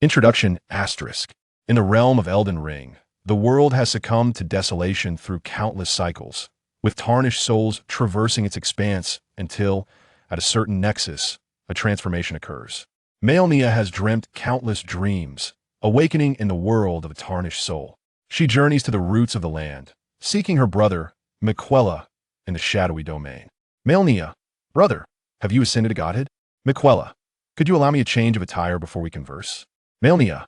Introduction asterisk. In the realm of Elden Ring, the world has succumbed to desolation through countless cycles, with tarnished souls traversing its expanse until, at a certain nexus, a transformation occurs. Malenia has dreamt countless dreams, awakening in the world of a tarnished soul. She journeys to the roots of the land, seeking her brother, Miquella, in the shadowy domain. Malenia, brother, have you ascended to godhood? Miquella, could you allow me a change of attire before we converse? Malenia,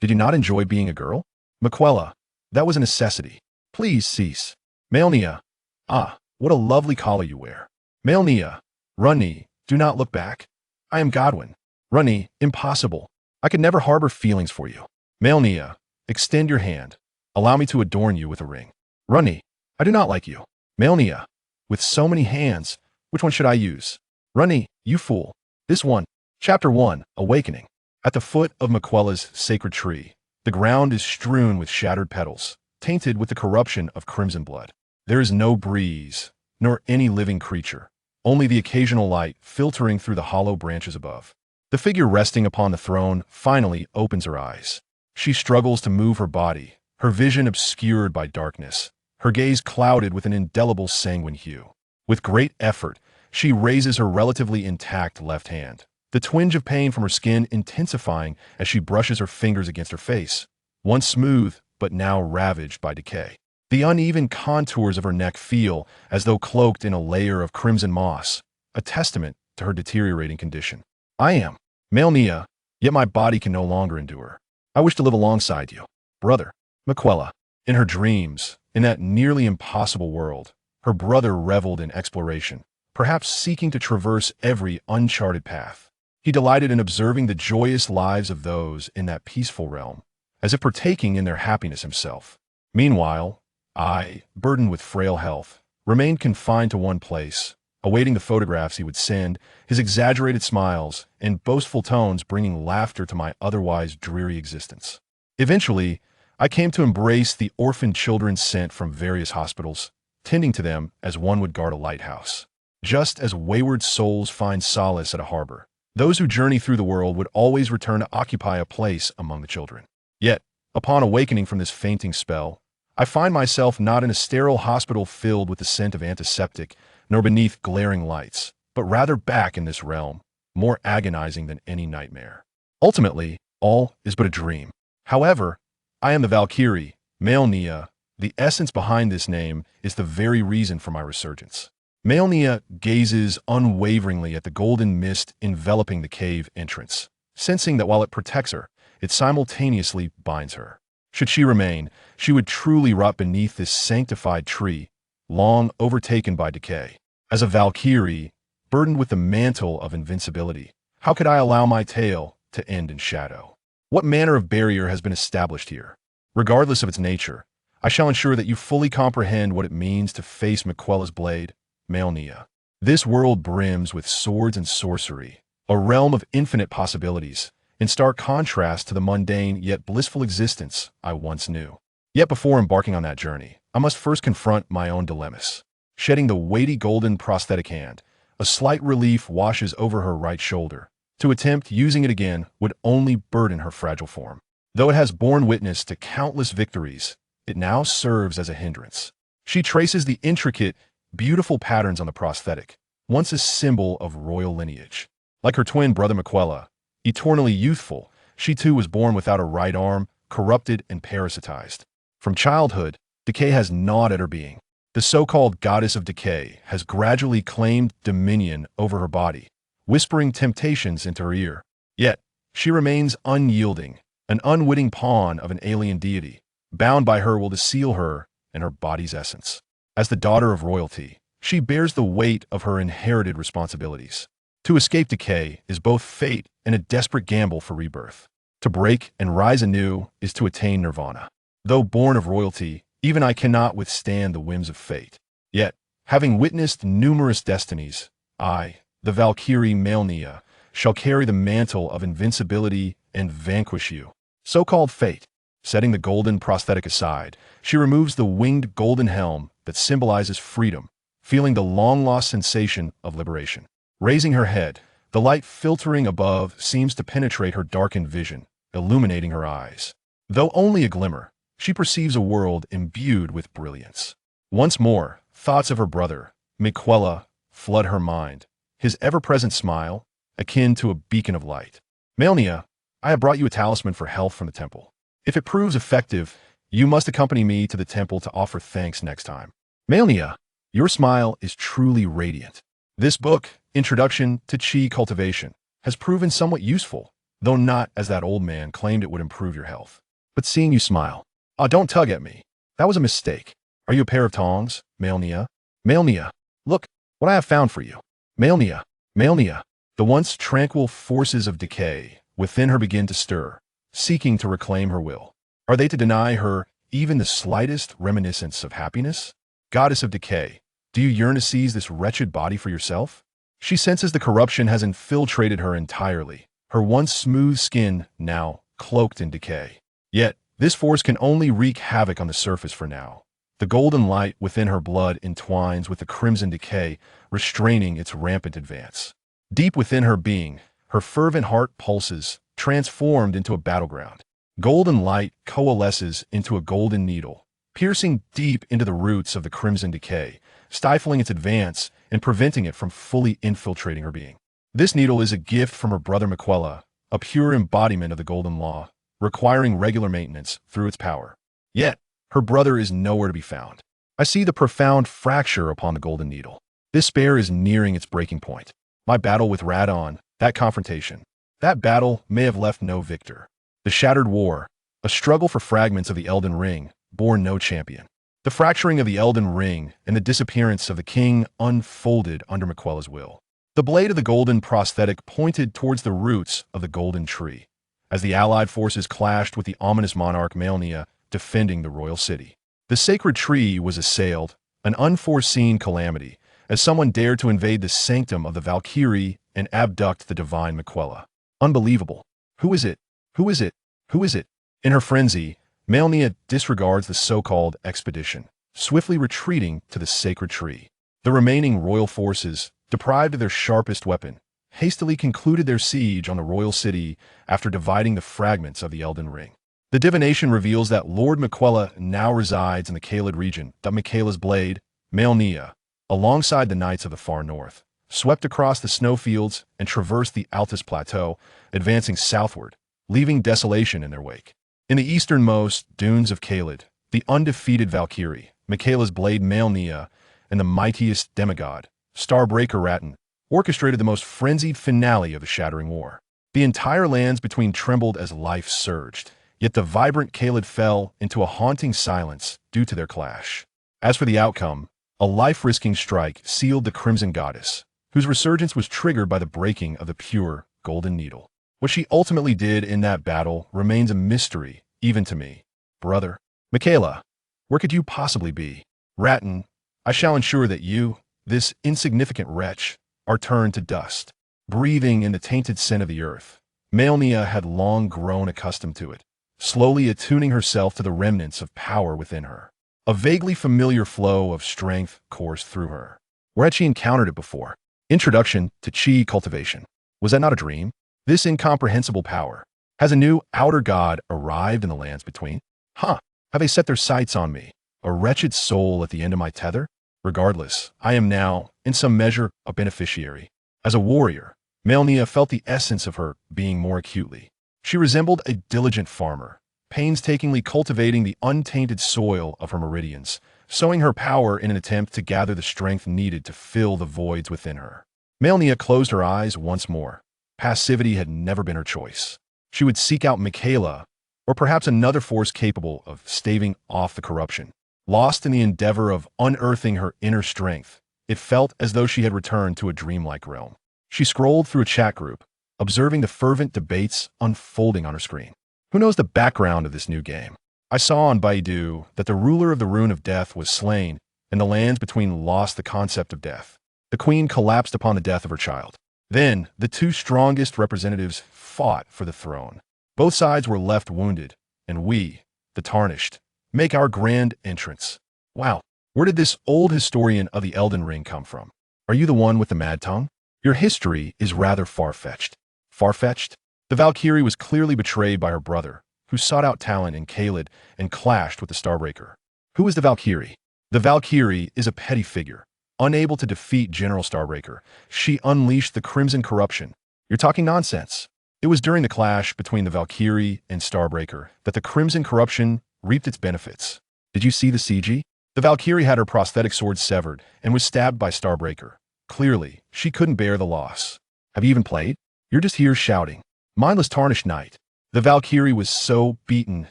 did you not enjoy being a girl? Miquella, that was a necessity. Please cease. Malenia, what a lovely collar you wear. Malenia, Runny, do not look back. I am Godwin. Runny, impossible. I could never harbor feelings for you. Malenia, extend your hand. Allow me to adorn you with a ring. Runny, I do not like you. Malenia, with so many hands, which one should I use? Runny, you fool. This one. Chapter 1, Awakening. At the foot of Miquella's sacred tree, the ground is strewn with shattered petals, tainted with the corruption of crimson blood. There is no breeze, nor any living creature, only the occasional light filtering through the hollow branches above. The figure resting upon the throne finally opens her eyes. She struggles to move her body, her vision obscured by darkness, her gaze clouded with an indelible sanguine hue. With great effort, she raises her relatively intact left hand, the twinge of pain from her skin intensifying as she brushes her fingers against her face, once smooth but now ravaged by decay. The uneven contours of her neck feel as though cloaked in a layer of crimson moss, a testament to her deteriorating condition. I am Malenia, yet my body can no longer endure. I wish to live alongside you, brother. Miquella. In her dreams, in that nearly impossible world, her brother reveled in exploration, perhaps seeking to traverse every uncharted path. He delighted in observing the joyous lives of those in that peaceful realm, as if partaking in their happiness himself. Meanwhile, I, burdened with frail health, remained confined to one place, awaiting the photographs he would send, his exaggerated smiles and boastful tones bringing laughter to my otherwise dreary existence. Eventually, I came to embrace the orphan children sent from various hospitals, tending to them as one would guard a lighthouse. Just as wayward souls find solace at a harbor, those who journey through the world would always return to occupy a place among the children. Yet, upon awakening from this fainting spell, I find myself not in a sterile hospital filled with the scent of antiseptic, nor beneath glaring lights, but rather back in this realm, more agonizing than any nightmare. Ultimately, all is but a dream. However, I am the Valkyrie, Malenia. The essence behind this name is the very reason for my resurgence. Malenia gazes unwaveringly at the golden mist enveloping the cave entrance, sensing that while it protects her, it simultaneously binds her. Should she remain, she would truly rot beneath this sanctified tree, long overtaken by decay. As a Valkyrie, burdened with the mantle of invincibility, how could I allow my tale to end in shadow? What manner of barrier has been established here? Regardless of its nature, I shall ensure that you fully comprehend what it means to face Miquella's blade, Malenia. This world brims with swords and sorcery, a realm of infinite possibilities, in stark contrast to the mundane yet blissful existence I once knew. Yet before embarking on that journey, I must first confront my own dilemmas. Shedding the weighty golden prosthetic hand, a slight relief washes over her right shoulder. To attempt using it again would only burden her fragile form. Though it has borne witness to countless victories, it now serves as a hindrance. She traces the intricate, beautiful patterns on the prosthetic, once a symbol of royal lineage. Like her twin brother Miquella, eternally youthful, she too was born without a right arm, corrupted and parasitized. From childhood, decay has gnawed at her being. The so-called goddess of decay has gradually claimed dominion over her body, whispering temptations into her ear. Yet, she remains unyielding, an unwitting pawn of an alien deity. Bound by her will to seal her and her body's essence. As the daughter of royalty, she bears the weight of her inherited responsibilities. To escape decay is both fate and a desperate gamble for rebirth. To break and rise anew is to attain nirvana. Though born of royalty, even I cannot withstand the whims of fate. Yet, having witnessed numerous destinies, I, the Valkyrie Malenia, shall carry the mantle of invincibility and vanquish you. So-called fate. Setting the golden prosthetic aside, she removes the winged golden helm that symbolizes freedom, feeling the long-lost sensation of liberation. Raising her head, the light filtering above seems to penetrate her darkened vision, illuminating her eyes. Though only a glimmer, she perceives a world imbued with brilliance. Once more, thoughts of her brother, Miquella, flood her mind, his ever-present smile, akin to a beacon of light. Malenia, I have brought you a talisman for health from the temple. If it proves effective, you must accompany me to the temple to offer thanks next time. Malenia, your smile is truly radiant. This book, Introduction to Chi Cultivation, has proven somewhat useful, though not as that old man claimed it would improve your health. But seeing you smile, don't tug at me. That was a mistake. Are you a pair of tongs, Malenia? Malenia, look what I have found for you. Malenia, Malenia. The once tranquil forces of decay within her begin to stir, seeking to reclaim her will. Are they to deny her even the slightest reminiscence of happiness? Goddess of decay, do you yearn to seize this wretched body for yourself? She senses the corruption has infiltrated her entirely, her once smooth skin now cloaked in decay. Yet, this force can only wreak havoc on the surface for now. The golden light within her blood entwines with the crimson decay, restraining its rampant advance. Deep within her being, her fervent heart pulses, transformed into a battleground. Golden light coalesces into a golden needle, piercing deep into the roots of the crimson decay, stifling its advance and preventing it from fully infiltrating her being. This needle is a gift from her brother Miquella, a pure embodiment of the golden law, requiring regular maintenance through its power. Yet, her brother is nowhere to be found. I see the profound fracture upon the golden needle. This spear is nearing its breaking point. My battle with Radahn, that confrontation, that battle may have left no victor. The shattered war, a struggle for fragments of the Elden Ring, bore no champion. The fracturing of the Elden Ring and the disappearance of the king unfolded under Miquella's will. The blade of the golden prosthetic pointed towards the roots of the golden tree, as the allied forces clashed with the ominous monarch Malenia defending the royal city. The sacred tree was assailed, an unforeseen calamity, as someone dared to invade the sanctum of the Valkyrie and abduct the divine Miquella. Unbelievable. Who is it? Who is it? Who is it? In her frenzy, Malenia disregards the so-called expedition, swiftly retreating to the sacred tree. The remaining royal forces, deprived of their sharpest weapon, hastily concluded their siege on the royal city after dividing the fragments of the Elden Ring. The divination reveals that Lord Miquella now resides in the Caelid region, that Miquella's blade, Malenia, alongside the knights of the far north, swept across the snowfields and traversed the Altus Plateau, advancing southward, leaving desolation in their wake. In the easternmost dunes of Caelid, the undefeated Valkyrie, Miquella's blade Malenia, and the mightiest demigod, Starbreaker Radahn, orchestrated the most frenzied finale of the Shattering War. The entire lands between trembled as life surged, yet the vibrant Caelid fell into a haunting silence due to their clash. As for the outcome, a life-risking strike sealed the Crimson Goddess, whose resurgence was triggered by the breaking of the pure golden needle. What she ultimately did in that battle remains a mystery, even to me. Brother, Miquella, where could you possibly be? Radahn, I shall ensure that you, this insignificant wretch, are turned to dust. Breathing in the tainted scent of the earth, Malenia had long grown accustomed to it, slowly attuning herself to the remnants of power within her. A vaguely familiar flow of strength coursed through her. Where had she encountered it before? Introduction to Chi Cultivation. Was that not a dream? This incomprehensible power. Has a new outer god arrived in the lands between? Have they set their sights on me, a wretched soul at the end of my tether? Regardless, I am now, in some measure, a beneficiary. As a warrior, Malenia felt the essence of her being more acutely. She resembled a diligent farmer, painstakingly cultivating the untainted soil of her meridians, sowing her power in an attempt to gather the strength needed to fill the voids within her. Malenia closed her eyes once more. Passivity had never been her choice. She would seek out Miquella, or perhaps another force capable of staving off the corruption. Lost in the endeavor of unearthing her inner strength, it felt as though she had returned to a dreamlike realm. She scrolled through a chat group, observing the fervent debates unfolding on her screen. Who knows the background of this new game? I saw on Baidu that the ruler of the Rune of Death was slain, and the lands between lost the concept of death. The queen collapsed upon the death of her child. Then, the two strongest representatives fought for the throne. Both sides were left wounded, and we, the Tarnished, make our grand entrance. Wow, where did this old historian of the Elden Ring come from? Are you the one with the mad tongue? Your history is rather far-fetched. Far-fetched? The Valkyrie was clearly betrayed by her brother, who sought out talent in Khalid and clashed with the Starbreaker. Who is the Valkyrie? The Valkyrie is a petty figure. Unable to defeat General Starbreaker, she unleashed the Crimson Corruption. You're talking nonsense. It was during the clash between the Valkyrie and Starbreaker that the Crimson Corruption reaped its benefits. Did you see the CG? The Valkyrie had her prosthetic sword severed and was stabbed by Starbreaker. Clearly, she couldn't bear the loss. Have you even played? You're just here shouting. Mindless Tarnished Knight. The Valkyrie was so beaten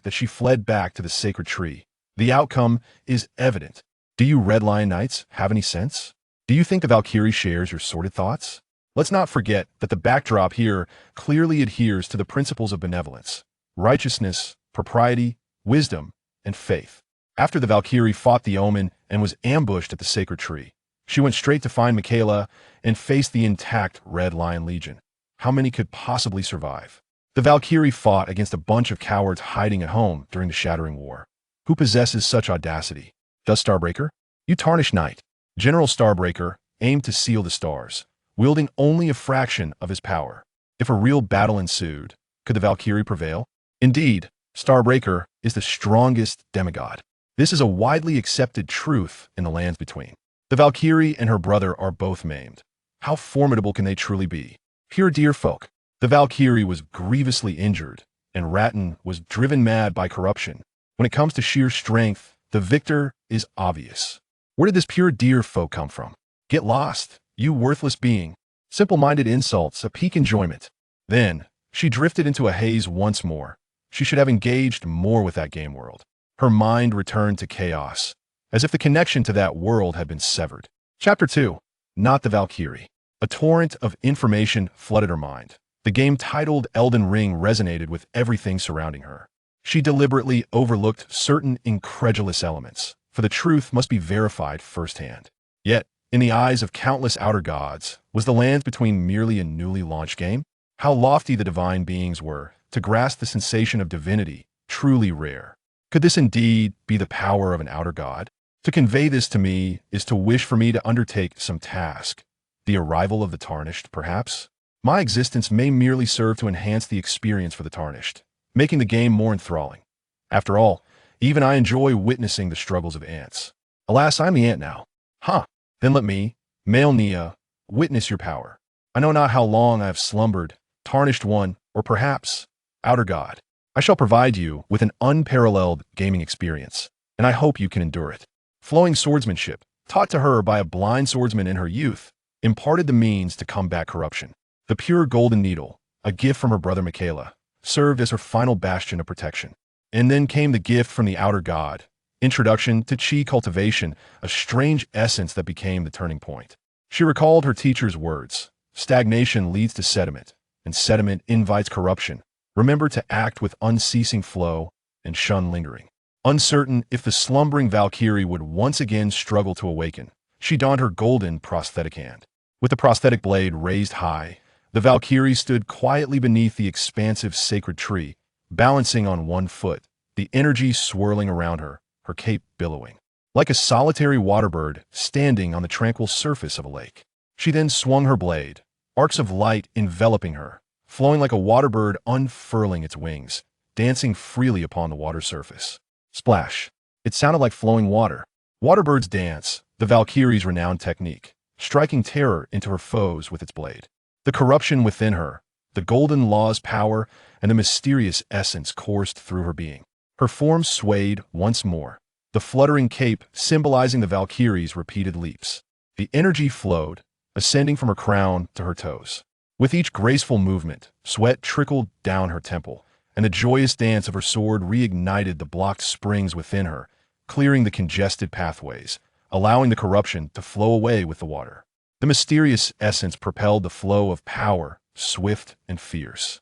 that she fled back to the sacred tree. The outcome is evident. Do you Red Lion Knights have any sense? Do you think the Valkyrie shares your sordid thoughts? Let's not forget that the backdrop here clearly adheres to the principles of benevolence, righteousness, propriety, wisdom, and faith. After the Valkyrie fought the Omen and was ambushed at the sacred tree, she went straight to find Miquella and faced the intact Red Lion Legion. How many could possibly survive? The Valkyrie fought against a bunch of cowards hiding at home during the Shattering War. Who possesses such audacity? Does Starbreaker? You Tarnished Knight. General Starbreaker aimed to seal the stars, wielding only a fraction of his power. If a real battle ensued, could the Valkyrie prevail? Indeed, Starbreaker is the strongest demigod. This is a widely accepted truth in the lands between. The Valkyrie and her brother are both maimed. How formidable can they truly be? Pure dear folk. The Valkyrie was grievously injured, and Radahn was driven mad by corruption. When it comes to sheer strength, the victor is obvious. Where did this pure deer folk come from? Get lost, you worthless being. Simple-minded insults, a peak enjoyment. Then, she drifted into a haze once more. She should have engaged more with that game world. Her mind returned to chaos, as if the connection to that world had been severed. Chapter 2. Not the Valkyrie. A torrent of information flooded her mind. The game titled Elden Ring resonated with everything surrounding her. She deliberately overlooked certain incredulous elements, for the truth must be verified firsthand. Yet, in the eyes of countless outer gods, was the lands between merely a newly launched game? How lofty the divine beings were, to grasp the sensation of divinity, truly rare. Could this indeed be the power of an outer god? To convey this to me is to wish for me to undertake some task. The arrival of the Tarnished, perhaps? My existence may merely serve to enhance the experience for the Tarnished, making the game more enthralling. After all, even I enjoy witnessing the struggles of ants. Alas, I'm the ant now. Then let me, Malenia, witness your power. I know not how long I have slumbered, Tarnished One, or perhaps, Outer God. I shall provide you with an unparalleled gaming experience, and I hope you can endure it. Flowing swordsmanship, taught to her by a blind swordsman in her youth, imparted the means to combat corruption. The pure golden needle, a gift from her brother Miquella, served as her final bastion of protection. And then came the gift from the outer god, introduction to chi cultivation, a strange essence that became the turning point. She recalled her teacher's words, stagnation leads to sediment, and sediment invites corruption. Remember to act with unceasing flow and shun lingering. Uncertain if the slumbering Valkyrie would once again struggle to awaken, she donned her golden prosthetic hand. With the prosthetic blade raised high, the Valkyrie stood quietly beneath the expansive sacred tree, balancing on one foot, the energy swirling around her, her cape billowing. Like a solitary waterbird standing on the tranquil surface of a lake. She then swung her blade, arcs of light enveloping her, flowing like a waterbird unfurling its wings, dancing freely upon the water surface. Splash. It sounded like flowing water. Waterbirds dance, the Valkyrie's renowned technique, striking terror into her foes with its blade. The corruption within her, the golden law's power, and the mysterious essence coursed through her being. Her form swayed once more, the fluttering cape symbolizing the Valkyrie's repeated leaps. The energy flowed, ascending from her crown to her toes. With each graceful movement, sweat trickled down her temple, and the joyous dance of her sword reignited the blocked springs within her, clearing the congested pathways, allowing the corruption to flow away with the water. The mysterious essence propelled the flow of power, swift and fierce.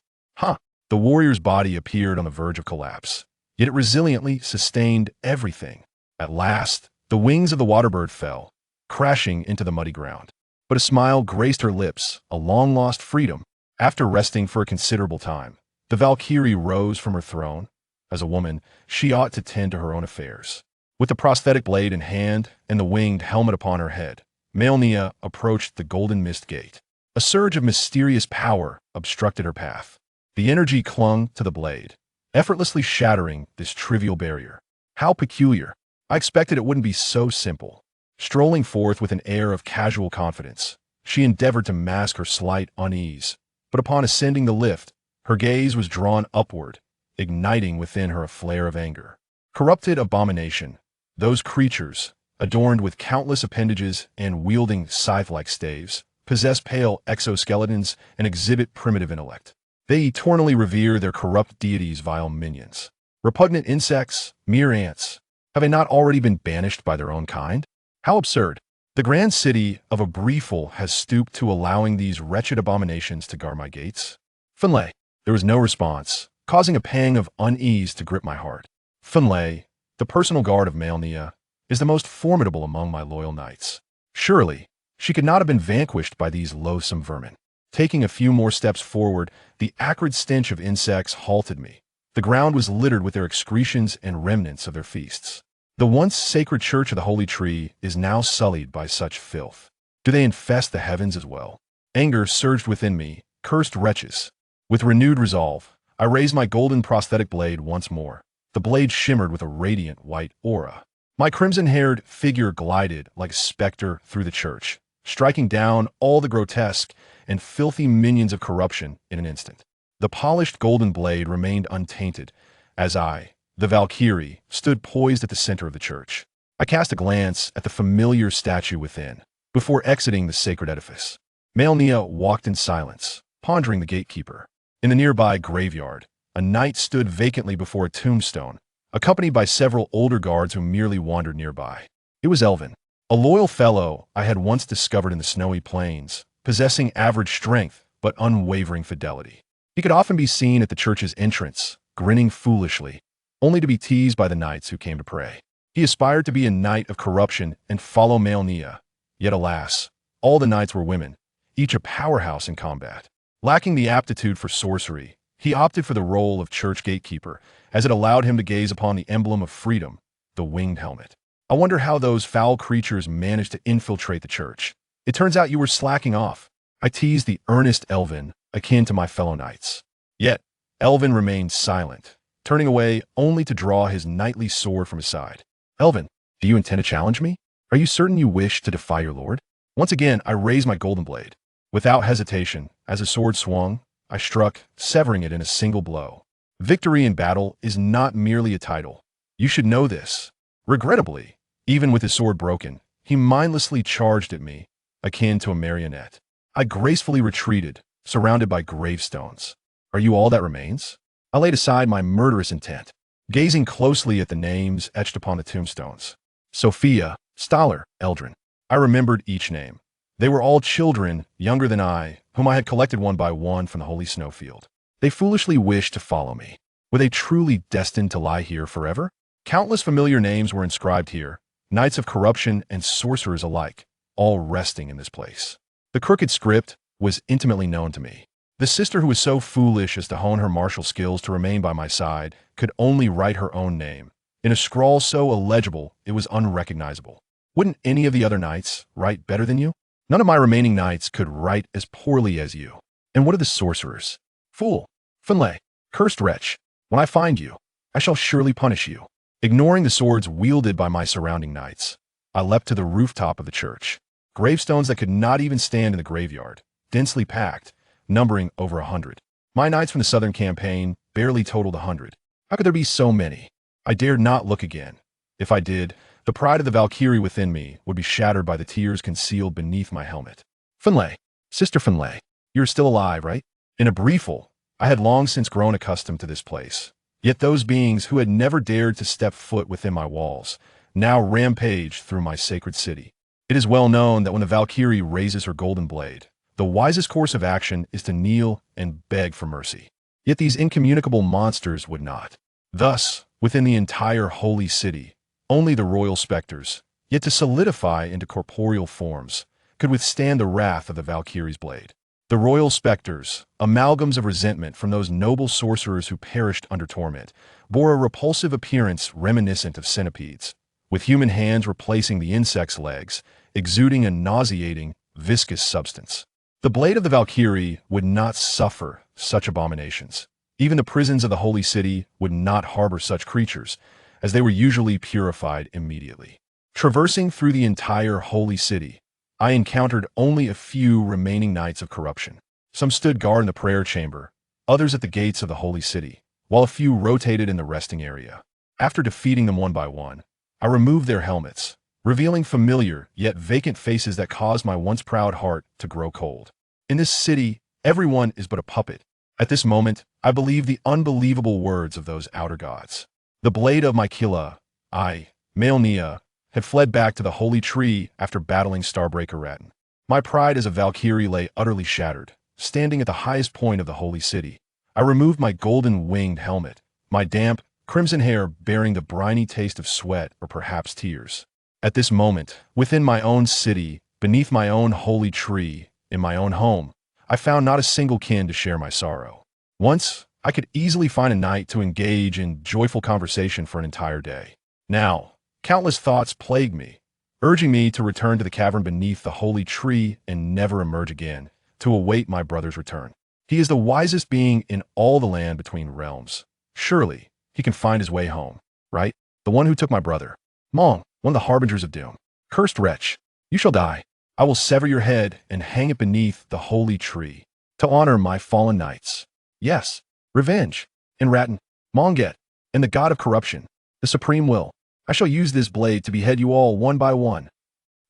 The warrior's body appeared on the verge of collapse, yet it resiliently sustained everything. At last, the wings of the waterbird fell, crashing into the muddy ground. But a smile graced her lips, a long-lost freedom. After resting for a considerable time, the Valkyrie rose from her throne. As a woman, she ought to tend to her own affairs. With the prosthetic blade in hand and the winged helmet upon her head, Malenia approached the golden mist gate. A surge of mysterious power obstructed her path. The energy clung to the blade, effortlessly shattering this trivial barrier. How peculiar. I expected it wouldn't be so simple. Strolling forth with an air of casual confidence, she endeavored to mask her slight unease, but upon ascending the lift, her gaze was drawn upward, igniting within her a flare of anger. Corrupted abomination. Those creatures, adorned with countless appendages and wielding scythe-like staves, possess pale exoskeletons and exhibit primitive intellect. They eternally revere their corrupt deities' vile minions. Repugnant insects, mere ants. Have they not already been banished by their own kind? How absurd. The grand city of Abreful has stooped to allowing these wretched abominations to guard my gates. Finlay. There was no response, causing a pang of unease to grip my heart. Finlay, the personal guard of Malenia, is the most formidable among my loyal knights. Surely, she could not have been vanquished by these loathsome vermin. Taking a few more steps forward, the acrid stench of insects halted me. The ground was littered with their excretions and remnants of their feasts. The once sacred church of the Haligtree is now sullied by such filth. Do they infest the heavens as well? Anger surged within me, cursed wretches. With renewed resolve, I raised my golden prosthetic blade once more. The blade shimmered with a radiant white aura. My crimson-haired figure glided like a specter through the church, striking down all the grotesque and filthy minions of corruption in an instant. The polished golden blade remained untainted, as I, the Valkyrie, stood poised at the center of the church. I cast a glance at the familiar statue within, before exiting the sacred edifice. Malenia walked in silence, pondering the gatekeeper. In the nearby graveyard, a knight stood vacantly before a tombstone, accompanied by several older guards who merely wandered nearby. It was Elvin, a loyal fellow I had once discovered in the snowy plains, possessing average strength but unwavering fidelity. He could often be seen at the church's entrance, grinning foolishly, only to be teased by the knights who came to pray. He aspired to be a knight of corruption and follow Malenia, yet alas, all the knights were women, each a powerhouse in combat. Lacking the aptitude for sorcery, he opted for the role of church gatekeeper, as it allowed him to gaze upon the emblem of freedom, the winged helmet. I wonder how those foul creatures managed to infiltrate the church. It turns out you were slacking off. I teased the earnest Elvin, akin to my fellow knights. Yet, Elvin remained silent, turning away only to draw his knightly sword from his side. Elvin, do you intend to challenge me? Are you certain you wish to defy your lord? Once again, I raised my golden blade. Without hesitation, as the sword swung, I struck, severing it in a single blow. Victory in battle is not merely a title. You should know this. Regrettably, even with his sword broken, he mindlessly charged at me, akin to a marionette. I gracefully retreated, surrounded by gravestones. Are you all that remains? I laid aside my murderous intent, gazing closely at the names etched upon the tombstones. Sophia, Staller, Eldrin. I remembered each name. They were all children, younger than I, whom I had collected one by one from the holy snowfield. They foolishly wished to follow me. Were they truly destined to lie here forever? Countless familiar names were inscribed here, knights of corruption and sorcerers alike, all resting in this place. The crooked script was intimately known to me. The sister who was so foolish as to hone her martial skills to remain by my side could only write her own name, in a scrawl so illegible it was unrecognizable. Wouldn't any of the other knights write better than you? None of my remaining knights could write as poorly as you. And what of the sorcerers? Fool! Finlay! Cursed wretch! When I find you, I shall surely punish you. Ignoring the swords wielded by my surrounding knights, I leapt to the rooftop of the church. Gravestones that could not even stand in the graveyard, densely packed, numbering over 100. My knights from the southern campaign barely totaled 100. How could there be so many? I dared not look again. If I did, the pride of the Valkyrie within me would be shattered by the tears concealed beneath my helmet. Finlay, Sister Finlay, you're still alive, right? In Abreful, I had long since grown accustomed to this place. Yet those beings who had never dared to step foot within my walls now rampaged through my sacred city. It is well known that when the Valkyrie raises her golden blade, the wisest course of action is to kneel and beg for mercy. Yet these incommunicable monsters would not. Thus, within the entire holy city, only the royal specters, yet to solidify into corporeal forms, could withstand the wrath of the Valkyrie's blade. The royal specters, amalgams of resentment from those noble sorcerers who perished under torment, bore a repulsive appearance reminiscent of centipedes, with human hands replacing the insect's legs, exuding a nauseating, viscous substance. The blade of the Valkyrie would not suffer such abominations. Even the prisons of the Holy City would not harbor such creatures, as they were usually purified immediately. Traversing through the entire Holy City, I encountered only a few remaining knights of corruption. Some stood guard in the prayer chamber, others at the gates of the Holy City, while a few rotated in the resting area. After defeating them one by one, I removed their helmets, revealing familiar yet vacant faces that caused my once proud heart to grow cold. In this city, everyone is but a puppet. At this moment, I believe the unbelievable words of those outer gods. The blade of Miquella, Malenia, had fled back to the Haligtree after battling Starbreaker Radahn. My pride as a Valkyrie lay utterly shattered. Standing at the highest point of the Holy City, I removed my golden-winged helmet, my damp, crimson hair bearing the briny taste of sweat or perhaps tears. At this moment, within my own city, beneath my own holy tree, in my own home, I found not a single kin to share my sorrow. Once, I could easily find a knight to engage in joyful conversation for an entire day. Now, countless thoughts plagued me, urging me to return to the cavern beneath the holy tree and never emerge again, to await my brother's return. He is the wisest being in all the land between realms. Surely, he can find his way home, right? The one who took my brother. Mong, one of the harbingers of doom. Cursed wretch, you shall die. I will sever your head and hang it beneath the holy tree, to honor my fallen knights. Yes, revenge. In Radahn, Monget, and the god of corruption, the supreme will, I shall use this blade to behead you all one by one.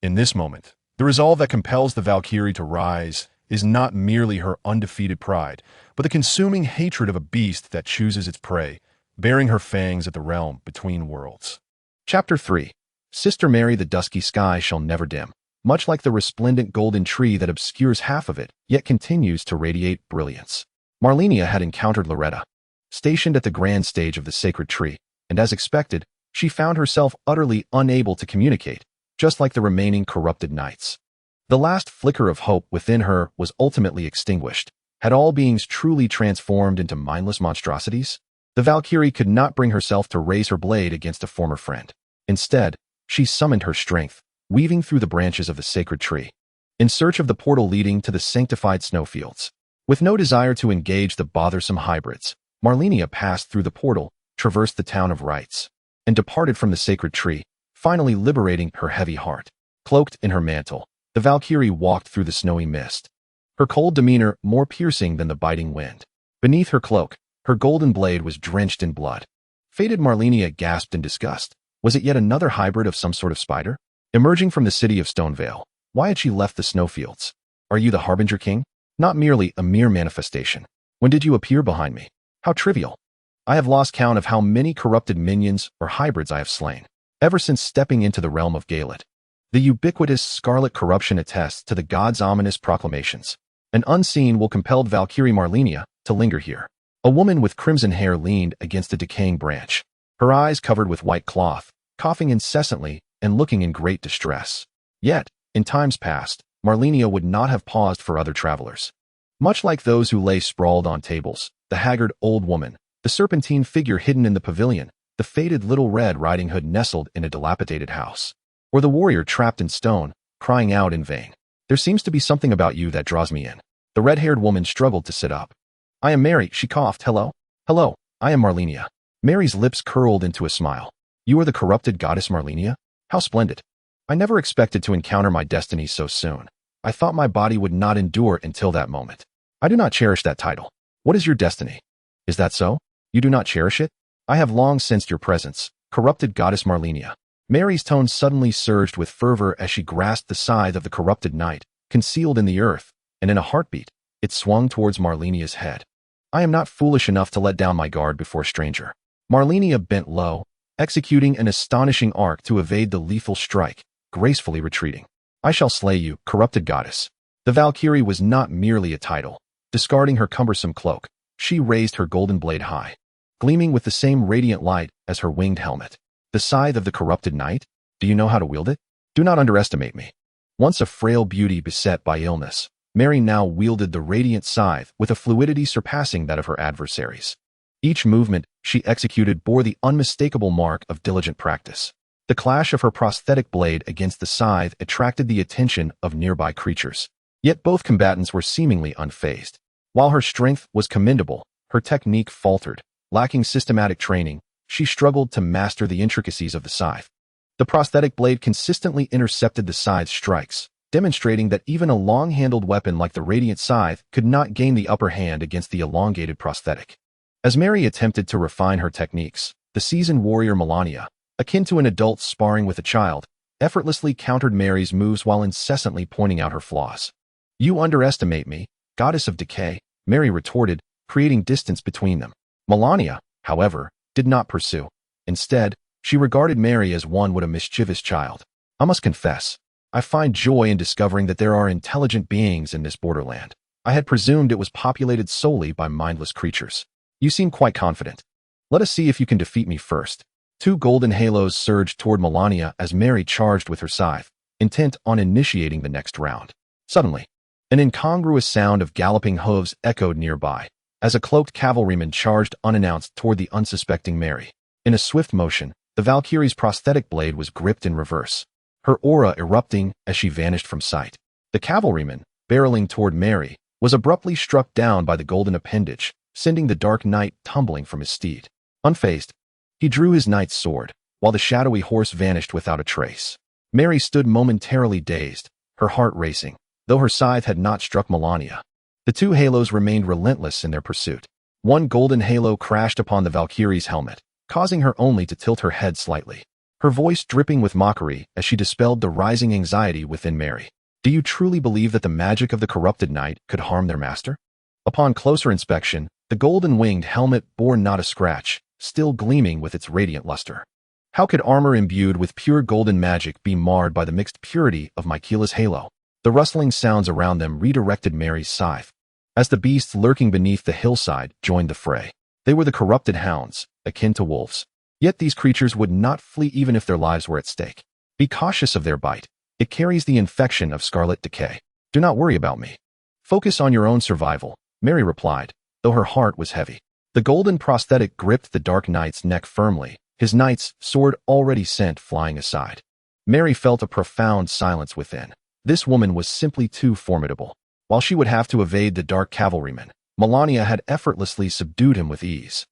In this moment, the resolve that compels the Valkyrie to rise is not merely her undefeated pride, but the consuming hatred of a beast that chooses its prey, bearing her fangs at the realm between worlds. Chapter 3. Sister Mary, the dusky sky shall never dim. Much like the resplendent golden tree that obscures half of it, yet continues to radiate brilliance. Malenia had encountered Loretta, stationed at the grand stage of the sacred tree, and as expected, she found herself utterly unable to communicate, just like the remaining corrupted knights. The last flicker of hope within her was ultimately extinguished. Had all beings truly transformed into mindless monstrosities? The Valkyrie could not bring herself to raise her blade against a former friend. Instead, she summoned her strength, weaving through the branches of the sacred tree, in search of the portal leading to the sanctified snowfields. With no desire to engage the bothersome hybrids, Malenia passed through the portal, traversed the town of rites, and departed from the sacred tree, finally liberating her heavy heart. Cloaked in her mantle, the Valkyrie walked through the snowy mist, her cold demeanor more piercing than the biting wind. Beneath her cloak, her golden blade was drenched in blood. Fated Malenia gasped in disgust. Was it yet another hybrid of some sort of spider? Emerging from the city of Stonevale, why had she left the snowfields? Are you the Harbinger King? Not merely a mere manifestation. When did you appear behind me? How trivial. I have lost count of how many corrupted minions or hybrids I have slain, ever since stepping into the realm of Gaelid. The ubiquitous scarlet corruption attests to the god's ominous proclamations. An unseen will compel Valkyrie Malenia to linger here. A woman with crimson hair leaned against a decaying branch, her eyes covered with white cloth, coughing incessantly and looking in great distress. Yet, in times past, Malenia would not have paused for other travelers. Much like those who lay sprawled on tables, the haggard old woman, the serpentine figure hidden in the pavilion, the faded little Red Riding Hood nestled in a dilapidated house, or the warrior trapped in stone, crying out in vain. There seems to be something about you that draws me in. The red-haired woman struggled to sit up. I am Mary, she coughed. Hello? Hello, I am Malenia. Mary's lips curled into a smile. You are the corrupted goddess Malenia? How splendid. I never expected to encounter my destiny so soon. I thought my body would not endure until that moment. I do not cherish that title. What is your destiny? Is that so? You do not cherish it? I have long sensed your presence, corrupted goddess Malenia. Mary's tone suddenly surged with fervor as she grasped the scythe of the corrupted knight, concealed in the earth, and in a heartbeat, it swung towards Malenia's head. I am not foolish enough to let down my guard before a stranger. Malenia bent low, executing an astonishing arc to evade the lethal strike, gracefully retreating. I shall slay you, corrupted goddess. The Valkyrie was not merely a title. Discarding her cumbersome cloak, she raised her golden blade high, gleaming with the same radiant light as her winged helmet. The scythe of the corrupted knight? Do you know how to wield it? Do not underestimate me. Once a frail beauty beset by illness, Mary now wielded the radiant scythe with a fluidity surpassing that of her adversaries. Each movement she executed bore the unmistakable mark of diligent practice. The clash of her prosthetic blade against the scythe attracted the attention of nearby creatures. Yet both combatants were seemingly unfazed. While her strength was commendable, her technique faltered. Lacking systematic training, she struggled to master the intricacies of the scythe. The prosthetic blade consistently intercepted the scythe's strikes, demonstrating that even a long-handled weapon like the Radiant Scythe could not gain the upper hand against the elongated prosthetic. As Mary attempted to refine her techniques, the seasoned warrior Malenia, akin to an adult sparring with a child, effortlessly countered Mary's moves while incessantly pointing out her flaws. "You underestimate me, goddess of decay," Mary retorted, creating distance between them. Malenia, however, did not pursue. Instead, she regarded Mary as one would a mischievous child. "I must confess, I find joy in discovering that there are intelligent beings in this borderland. I had presumed it was populated solely by mindless creatures. You seem quite confident. Let us see if you can defeat me first." Two golden halos surged toward Malenia as Mary charged with her scythe, intent on initiating the next round. Suddenly, an incongruous sound of galloping hooves echoed nearby, as a cloaked cavalryman charged unannounced toward the unsuspecting Mary. In a swift motion, the Valkyrie's prosthetic blade was gripped in reverse, her aura erupting as she vanished from sight. The cavalryman, barreling toward Mary, was abruptly struck down by the golden appendage, sending the Dark Knight tumbling from his steed. Unfazed, he drew his knight's sword, while the shadowy horse vanished without a trace. Mary stood momentarily dazed, her heart racing, though her scythe had not struck Malenia. The two halos remained relentless in their pursuit. One golden halo crashed upon the Valkyrie's helmet, causing her only to tilt her head slightly, her voice dripping with mockery as she dispelled the rising anxiety within Mary. "Do you truly believe that the magic of the corrupted knight could harm their master?" Upon closer inspection, the golden-winged helmet bore not a scratch, still gleaming with its radiant luster. How could armor imbued with pure golden magic be marred by the mixed purity of Miquella's halo? The rustling sounds around them redirected Mary's scythe, as the beasts lurking beneath the hillside joined the fray. They were the corrupted hounds, akin to wolves. Yet these creatures would not flee even if their lives were at stake. "Be cautious of their bite. It carries the infection of scarlet decay. Do not worry about me. Focus on your own survival," Mary replied, though her heart was heavy. The golden prosthetic gripped the Dark Knight's neck firmly, his knight's sword already sent flying aside. Mary felt a profound silence within. This woman was simply too formidable. While she would have to evade the dark cavalryman, Malenia had effortlessly subdued him with ease.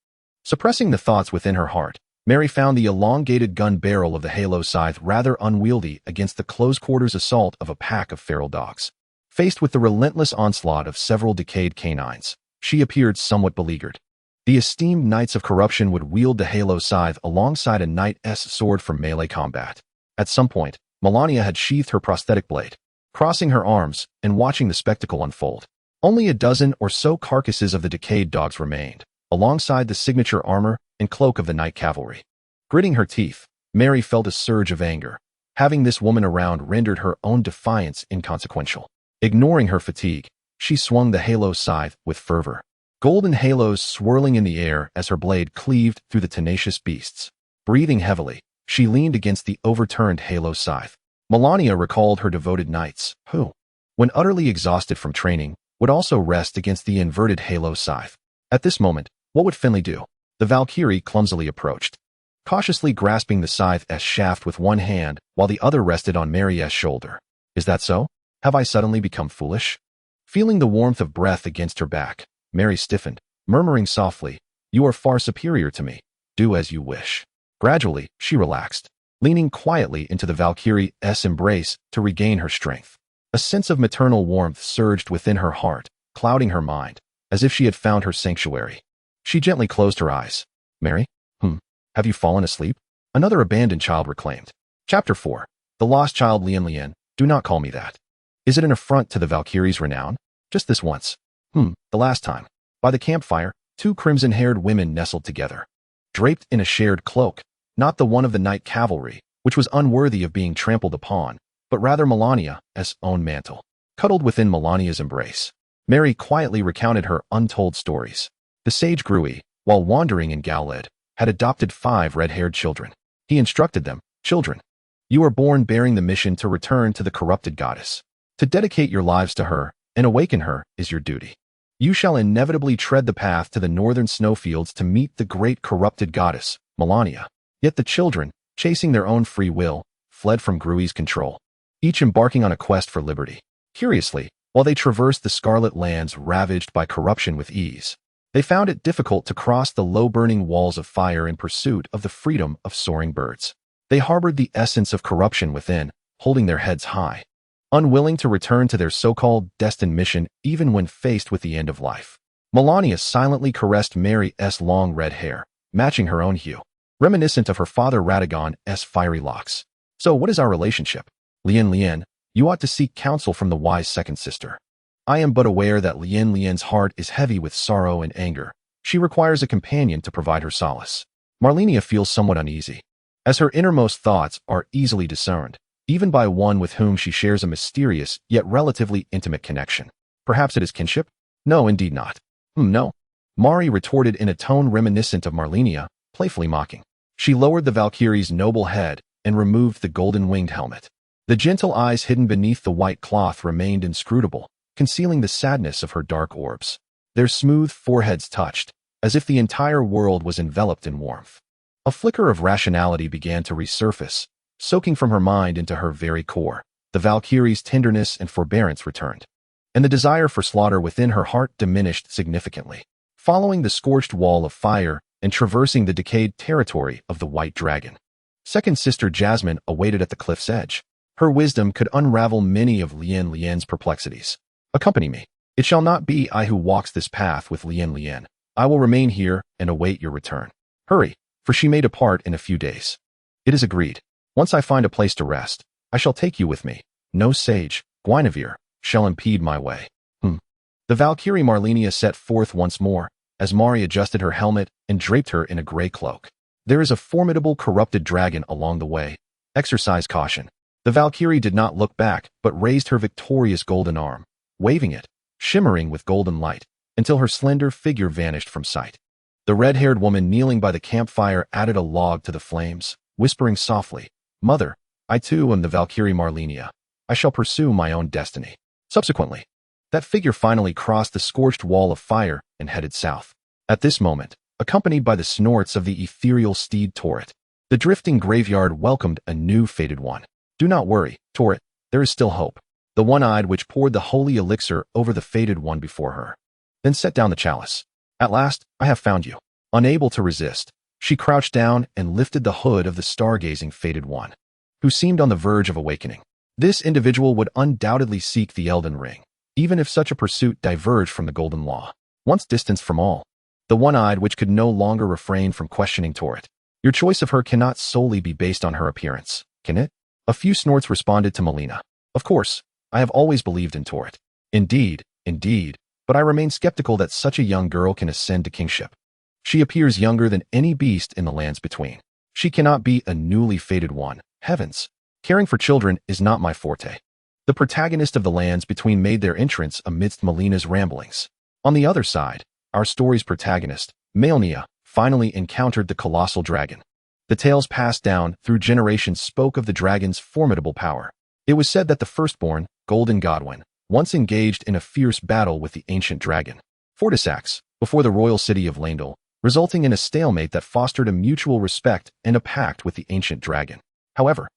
Suppressing the thoughts within her heart, Mary found the elongated gun barrel of the halo scythe rather unwieldy against the close-quarters assault of a pack of feral dogs. Faced with the relentless onslaught of several decayed canines, she appeared somewhat beleaguered. The esteemed Knights of Corruption would wield the halo scythe alongside a knight's sword for melee combat. At some point, Malenia had sheathed her prosthetic blade, crossing her arms and watching the spectacle unfold. Only a dozen or so carcasses of the decayed dogs remained, alongside the signature armor and cloak of the Knight Cavalry. Gritting her teeth, Mary felt a surge of anger. Having this woman around rendered her own defiance inconsequential. Ignoring her fatigue, she swung the halo scythe with fervor, golden halos swirling in the air as her blade cleaved through the tenacious beasts. Breathing heavily, she leaned against the overturned halo scythe. Malenia recalled her devoted knights, who, when utterly exhausted from training, would also rest against the inverted halo scythe. At this moment, what would Finley do? The Valkyrie clumsily approached, cautiously grasping the scythe's shaft with one hand while the other rested on Mary's shoulder. "Is that so? Have I suddenly become foolish?" Feeling the warmth of breath against her back, Mary stiffened, murmuring softly, "You are far superior to me. Do as you wish." Gradually, she relaxed, leaning quietly into the Valkyrie's embrace to regain her strength. A sense of maternal warmth surged within her heart, clouding her mind, as if she had found her sanctuary. She gently closed her eyes. "Mary? Have you fallen asleep?" Another abandoned child reclaimed. Chapter 4. The Lost Child. Lien, do not call me that. Is it an affront to the Valkyrie's renown? Just this once. The last time. By the campfire, two crimson-haired women nestled together, draped in a shared cloak, not the one of the Knight Cavalry, which was unworthy of being trampled upon, but rather Malenia's own mantle. Cuddled within Malenia's embrace, Mary quietly recounted her untold stories. The sage Grui, while wandering in Galed, had adopted 5 red-haired children. He instructed them, "Children, you are born bearing the mission to return to the corrupted goddess. To dedicate your lives to her and awaken her is your duty. You shall inevitably tread the path to the northern snowfields to meet the great corrupted goddess, Malenia." Yet the children, chasing their own free will, fled from Grui's control, each embarking on a quest for liberty. Curiously, while they traversed the Scarlet Lands ravaged by corruption with ease. They found it difficult to cross the low-burning walls of fire in pursuit of the freedom of soaring birds. They harbored the essence of corruption within, holding their heads high, unwilling to return to their so-called destined mission even when faced with the end of life. Malenia silently caressed Mary's long red hair, matching her own hue, reminiscent of her father Radagon's fiery locks. So what is our relationship? Lien, you ought to seek counsel from the wise second sister. I am but aware that Lien's heart is heavy with sorrow and anger. She requires a companion to provide her solace. Malenia feels somewhat uneasy, as her innermost thoughts are easily discerned, even by one with whom she shares a mysterious yet relatively intimate connection. Perhaps it is kinship? No, indeed not. No. Mari retorted in a tone reminiscent of Malenia, playfully mocking. She lowered the Valkyrie's noble head and removed the golden-winged helmet. The gentle eyes hidden beneath the white cloth remained inscrutable, concealing the sadness of her dark orbs. Their smooth foreheads touched, as if the entire world was enveloped in warmth. A flicker of rationality began to resurface, soaking from her mind into her very core. The Valkyrie's tenderness and forbearance returned, and the desire for slaughter within her heart diminished significantly. Following the scorched wall of fire and traversing the decayed territory of the White Dragon, Second Sister Jasmine awaited at the cliff's edge. Her wisdom could unravel many of Lien's perplexities. Accompany me. It shall not be I who walks this path with Lien. I will remain here and await your return. Hurry, for she may depart in a few days. It is agreed. Once I find a place to rest, I shall take you with me. No sage, Guinevere, shall impede my way. The Valkyrie Malenia set forth once more, as Mari adjusted her helmet and draped her in a gray cloak. There is a formidable corrupted dragon along the way. Exercise caution. The Valkyrie did not look back, but raised her victorious golden arm, waving it, shimmering with golden light, until her slender figure vanished from sight. The red-haired woman kneeling by the campfire added a log to the flames, whispering softly, "Mother, I too am the Valkyrie Malenia. I shall pursue my own destiny." Subsequently, that figure finally crossed the scorched wall of fire and headed south. At this moment, accompanied by the snorts of the ethereal steed Torret, the drifting graveyard welcomed a new fated one. "Do not worry, Torret, there is still hope." The one-eyed witch poured the holy elixir over the fated one before her, then set down the chalice. "At last, I have found you." Unable to resist, she crouched down and lifted the hood of the stargazing fated one, who seemed on the verge of awakening. This individual would undoubtedly seek the Elden Ring, even if such a pursuit diverged from the Golden Law. Once distanced from all, the one-eyed witch could no longer refrain from questioning Torret. "Your choice of her cannot solely be based on her appearance, can it?" A few snorts responded to Malenia. "Of course, I have always believed in Torret. Indeed, but I remain skeptical that such a young girl can ascend to kingship. She appears younger than any beast in the lands between. She cannot be a newly fated one. Heavens, caring for children is not my forte." The protagonist of the lands between made their entrance amidst Malenia's ramblings. On the other side, our story's protagonist, Malenia, finally encountered the colossal dragon. The tales passed down through generations spoke of the dragon's formidable power. It was said that the firstborn, Golden Godwin, once engaged in a fierce battle with the ancient dragon, Fortisax, before the royal city of Lendl, resulting in a stalemate that fostered a mutual respect and a pact with the ancient dragon. However,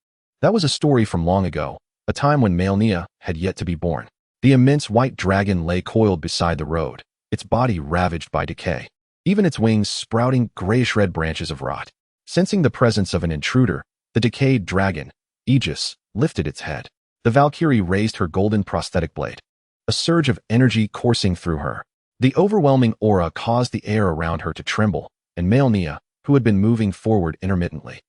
that was a story from long ago, a time when Malenia had yet to be born. The immense white dragon lay coiled beside the road, its body ravaged by decay, even its wings sprouting grayish-red branches of rot. Sensing the presence of an intruder, the decayed dragon, Aegis, lifted its head. The Valkyrie raised her golden prosthetic blade, a surge of energy coursing through her. The overwhelming aura caused the air around her to tremble, and Malenia, who had been moving forward intermittently,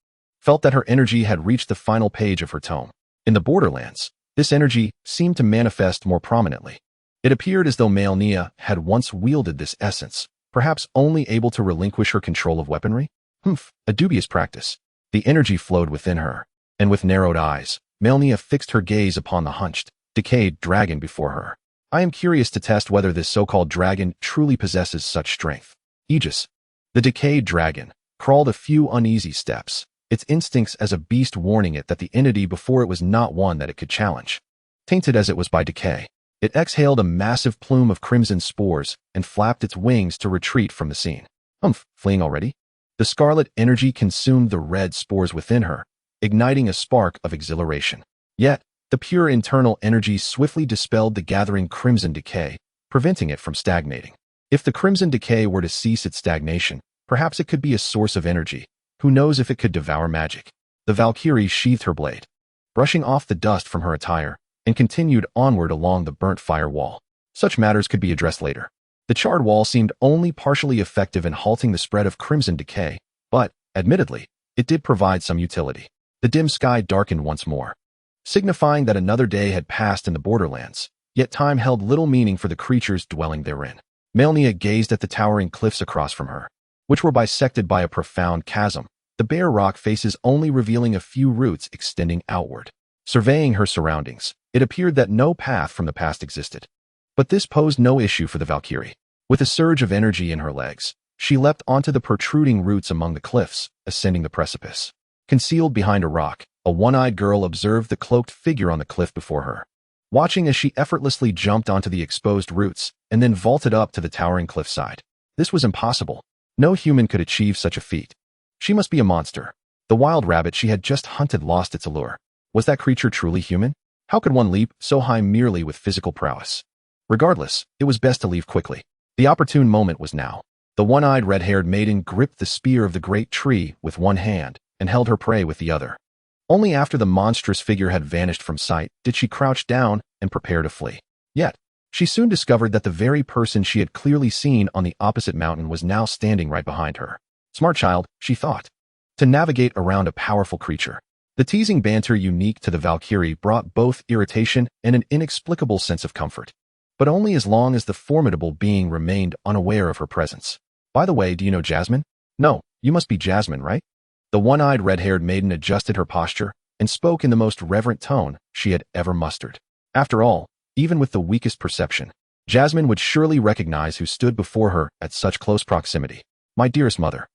felt that her energy had reached the final page of her tome. In the Borderlands, this energy seemed to manifest more prominently. It appeared as though Malenia had once wielded this essence, perhaps only able to relinquish her control of weaponry. A dubious practice. The energy flowed within her, and with narrowed eyes, Malenia fixed her gaze upon the hunched, decayed dragon before her. "I am curious to test whether this so-called dragon truly possesses such strength." Aegis, the decayed dragon, crawled a few uneasy steps, its instincts as a beast warning it that the entity before it was not one that it could challenge. Tainted as it was by decay, it exhaled a massive plume of crimson spores and flapped its wings to retreat from the scene. Fleeing already? The scarlet energy consumed the red spores within her, igniting a spark of exhilaration. Yet, The pure internal energy swiftly dispelled the gathering crimson decay, preventing it from stagnating. If the crimson decay were to cease its stagnation, perhaps it could be a source of energy. Who knows if it could devour magic? The Valkyrie sheathed her blade, brushing off the dust from her attire, and continued onward along the burnt fire wall. Such matters could be addressed later. The charred wall seemed only partially effective in halting the spread of crimson decay, but, admittedly, it did provide some utility. The dim sky darkened once more, signifying that another day had passed in the borderlands, yet time held little meaning for the creatures dwelling therein. Malenia gazed at the towering cliffs across from her, which were bisected by a profound chasm, the bare rock faces only revealing a few roots extending outward. Surveying her surroundings, it appeared that no path from the past existed. But this posed no issue for the Valkyrie. With a surge of energy in her legs, she leapt onto the protruding roots among the cliffs, ascending the precipice. Concealed behind a rock, a one-eyed girl observed the cloaked figure on the cliff before her, watching as she effortlessly jumped onto the exposed roots and then vaulted up to the towering cliffside. This was impossible. No human could achieve such a feat. She must be a monster. The wild rabbit she had just hunted lost its allure. Was that creature truly human? How could one leap so high merely with physical prowess? Regardless, it was best to leave quickly. The opportune moment was now. The one-eyed red-haired maiden gripped the spear of the great tree with one hand and held her prey with the other. Only after the monstrous figure had vanished from sight did she crouch down and prepare to flee. Yet, she soon discovered that the very person she had clearly seen on the opposite mountain was now standing right behind her. Smart child, she thought, to navigate around a powerful creature. The teasing banter unique to the Valkyrie brought both irritation and an inexplicable sense of comfort, but only as long as the formidable being remained unaware of her presence. By the way, do you know Jasmine? No, you must be Jasmine, right? The one-eyed red-haired maiden adjusted her posture and spoke in the most reverent tone she had ever mustered. After all, even with the weakest perception, Jasmine would surely recognize who stood before her at such close proximity. My dearest mother,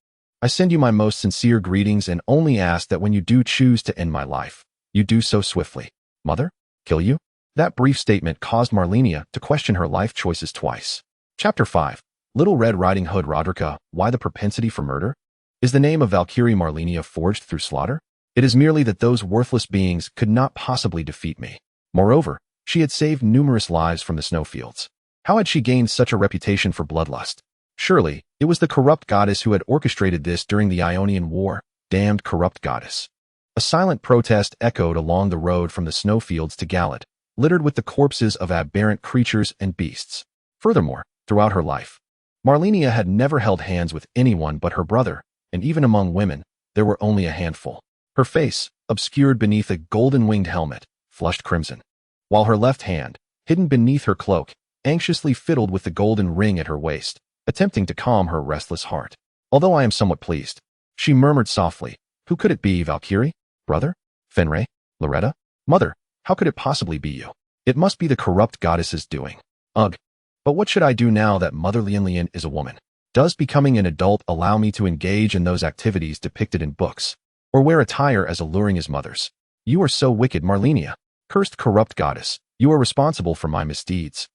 I send you my most sincere greetings and only ask that when you do choose to end my life, you do so swiftly. Mother? Kill you? That brief statement caused Malenia to question her life choices twice. Chapter 5. Little Red Riding Hood Roderica, why the propensity for murder? Is the name of Valkyrie Malenia forged through slaughter? It is merely that those worthless beings could not possibly defeat me. Moreover, she had saved numerous lives from the snowfields. How had she gained such a reputation for bloodlust? Surely, it was the corrupt goddess who had orchestrated this during the Ionian War. Damned corrupt goddess. A silent protest echoed along the road from the snowfields to Galat, littered with the corpses of aberrant creatures and beasts. Furthermore, throughout her life, Malenia had never held hands with anyone but her brother, and even among women, there were only a handful. Her face, obscured beneath a golden-winged helmet, flushed crimson, while her left hand, hidden beneath her cloak, anxiously fiddled with the golden ring at her waist, attempting to calm her restless heart. Although I am somewhat pleased, she murmured softly, who could it be, Valkyrie? Brother? Fenray? Loretta? Mother, how could it possibly be you? It must be the corrupt goddess's doing. Ugh. But what should I do now that Mother Lian is a woman? Does becoming an adult allow me to engage in those activities depicted in books, or wear attire as alluring as mother's? You are so wicked, Malenia. Cursed corrupt goddess, you are responsible for my misdeeds.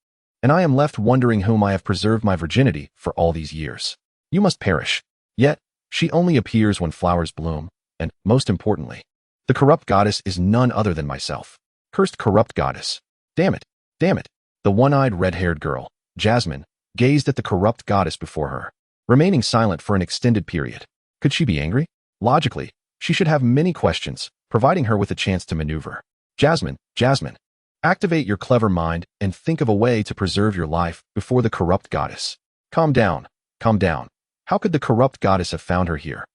And I am left wondering whom I have preserved my virginity for all these years. You must perish. Yet, she only appears when flowers bloom, and, most importantly, the corrupt goddess is none other than myself. Cursed corrupt goddess. Damn it, damn it. The one-eyed red-haired girl, Jasmine, gazed at the corrupt goddess before her, remaining silent for an extended period. Could she be angry? Logically, she should have many questions, providing her with a chance to maneuver. Jasmine, Jasmine, activate your clever mind and think of a way to preserve your life before the corrupt goddess. Calm down, calm down. How could the corrupt goddess have found her here?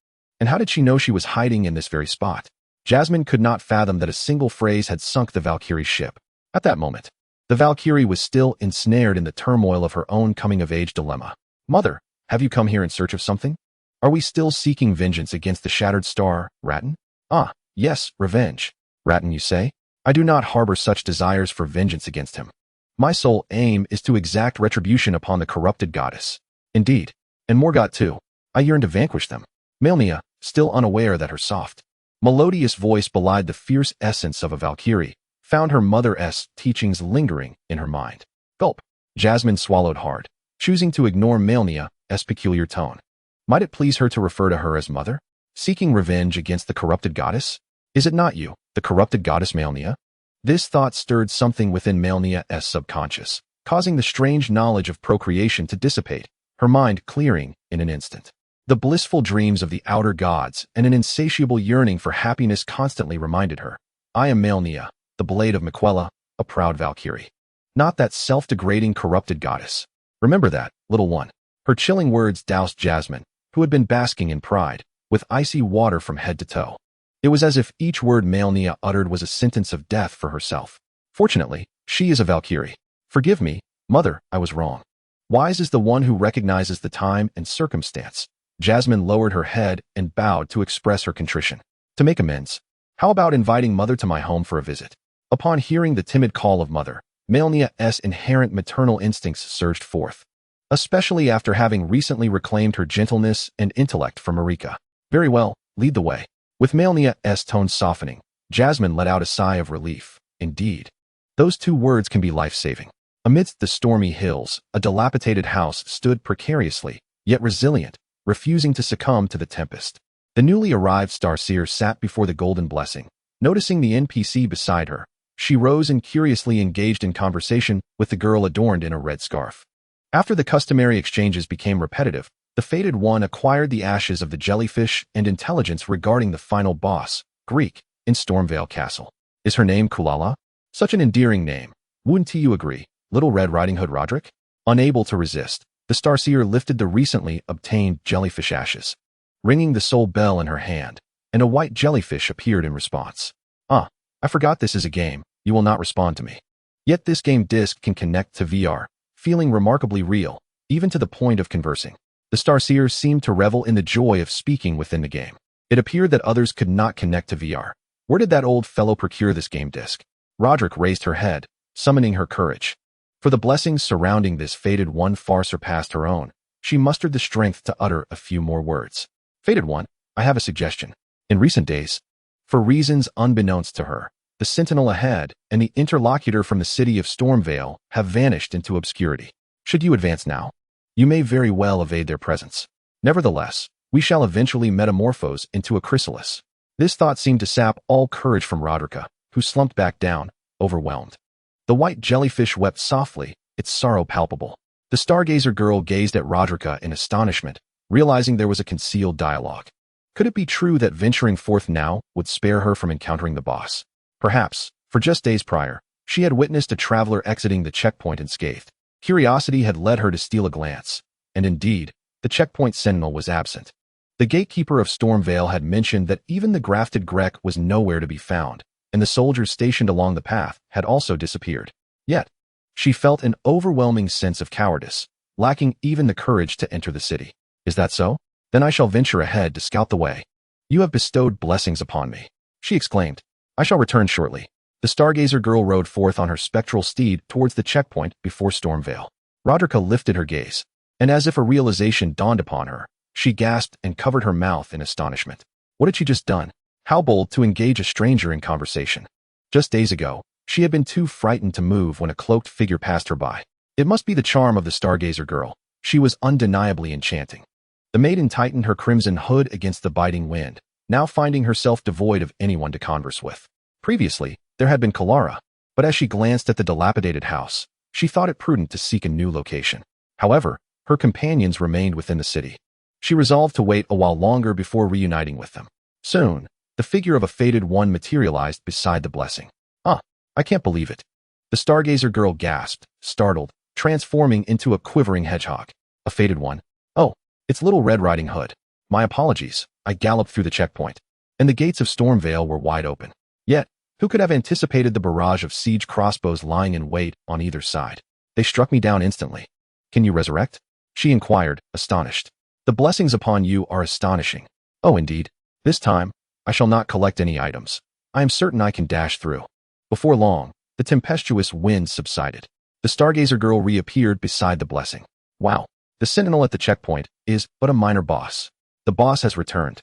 And how did she know she was hiding in this very spot? Jasmine could not fathom that a single phrase had sunk the Valkyrie's ship. At that moment, the Valkyrie was still ensnared in the turmoil of her own coming-of-age dilemma. Mother, have you come here in search of something? Are we still seeking vengeance against the shattered star, Radahn? Ah, yes, revenge. Radahn, you say? I do not harbor such desires for vengeance against him. My sole aim is to exact retribution upon the corrupted goddess. Indeed, and Morgoth too. I yearn to vanquish them. Malenia, still unaware that her soft, melodious voice belied the fierce essence of a Valkyrie, found her mother's teachings lingering in her mind. Gulp. Jasmine swallowed hard, choosing to ignore Malenia's peculiar tone. Might it please her to refer to her as mother? Seeking revenge against the corrupted goddess? Is it not you, the corrupted goddess Malenia? This thought stirred something within Malenia's subconscious, causing the strange knowledge of procreation to dissipate, her mind clearing in an instant. The blissful dreams of the outer gods and an insatiable yearning for happiness constantly reminded her, I am Malenia, the blade of Miquella, a proud Valkyrie. Not that self-degrading corrupted goddess. Remember that, little one. Her chilling words doused Jasmine, who had been basking in pride, with icy water from head to toe. It was as if each word Malenia uttered was a sentence of death for herself. Fortunately, she is a Valkyrie. Forgive me, mother, I was wrong. Wise is the one who recognizes the time and circumstance. Jasmine lowered her head and bowed to express her contrition. To make amends, how about inviting mother to my home for a visit? Upon hearing the timid call of mother, Malenia's inherent maternal instincts surged forth, especially after having recently reclaimed her gentleness and intellect from Marika. Very well, lead the way. With Malenia's tone softening, Jasmine let out a sigh of relief. Indeed, those two words can be life-saving. Amidst the stormy hills, a dilapidated house stood precariously, yet resilient, refusing to succumb to the tempest. The newly arrived Starseer sat before the golden blessing. Noticing the NPC beside her, she rose and curiously engaged in conversation with the girl adorned in a red scarf. After the customary exchanges became repetitive, the Fated One acquired the ashes of the jellyfish and intelligence regarding the final boss, Greek, in Stormvale Castle. Is her name Kulala? Such an endearing name. Wouldn't you agree, Little Red Riding Hood Roderick? Unable to resist, the Starseer lifted the recently obtained jellyfish ashes, ringing the soul bell in her hand, and a white jellyfish appeared in response. I forgot this is a game, you will not respond to me. Yet this game disc can connect to VR, feeling remarkably real, even to the point of conversing. The Starseer seemed to revel in the joy of speaking within the game. It appeared that others could not connect to VR. Where did that old fellow procure this game disc? Roderick raised her head, summoning her courage. For the blessings surrounding this Fated One far surpassed her own, she mustered the strength to utter a few more words. Fated One, I have a suggestion. In recent days, for reasons unbeknownst to her, the sentinel ahead and the interlocutor from the city of Stormvale have vanished into obscurity. Should you advance now, you may very well evade their presence. Nevertheless, we shall eventually metamorphose into a chrysalis. This thought seemed to sap all courage from Roderick, who slumped back down, overwhelmed. The white jellyfish wept softly, its sorrow palpable. The Stargazer girl gazed at Roderick in astonishment, realizing there was a concealed dialogue. Could it be true that venturing forth now would spare her from encountering the boss? Perhaps, for just days prior, she had witnessed a traveler exiting the checkpoint unscathed. Curiosity had led her to steal a glance, and indeed, the checkpoint sentinel was absent. The gatekeeper of Stormvale had mentioned that even the grafted Grek was nowhere to be found, and the soldiers stationed along the path had also disappeared. Yet, she felt an overwhelming sense of cowardice, lacking even the courage to enter the city. Is that so? Then I shall venture ahead to scout the way. You have bestowed blessings upon me, she exclaimed. I shall return shortly. The Stargazer girl rode forth on her spectral steed towards the checkpoint before Stormvale. Roderick lifted her gaze, and as if a realization dawned upon her, she gasped and covered her mouth in astonishment. What had she just done? How bold to engage a stranger in conversation. Just days ago, she had been too frightened to move when a cloaked figure passed her by. It must be the charm of the Stargazer girl. She was undeniably enchanting. The maiden tightened her crimson hood against the biting wind, now finding herself devoid of anyone to converse with. Previously, there had been Kalara, but as she glanced at the dilapidated house, she thought it prudent to seek a new location. However, her companions remained within the city. She resolved to wait a while longer before reuniting with them. Soon, the figure of a Fated One materialized beside the blessing. I can't believe it. The Stargazer girl gasped, startled, transforming into a quivering hedgehog. A Fated One? Oh, it's Little Red Riding Hood. My apologies. I galloped through the checkpoint, and the gates of Stormvale were wide open. Yet, who could have anticipated the barrage of siege crossbows lying in wait on either side? They struck me down instantly. Can you resurrect? She inquired, astonished. The blessings upon you are astonishing. Oh, indeed. This time, I shall not collect any items. I am certain I can dash through. Before long, the tempestuous wind subsided. The Stargazer girl reappeared beside the blessing. Wow, the sentinel at the checkpoint is but a minor boss. The boss has returned,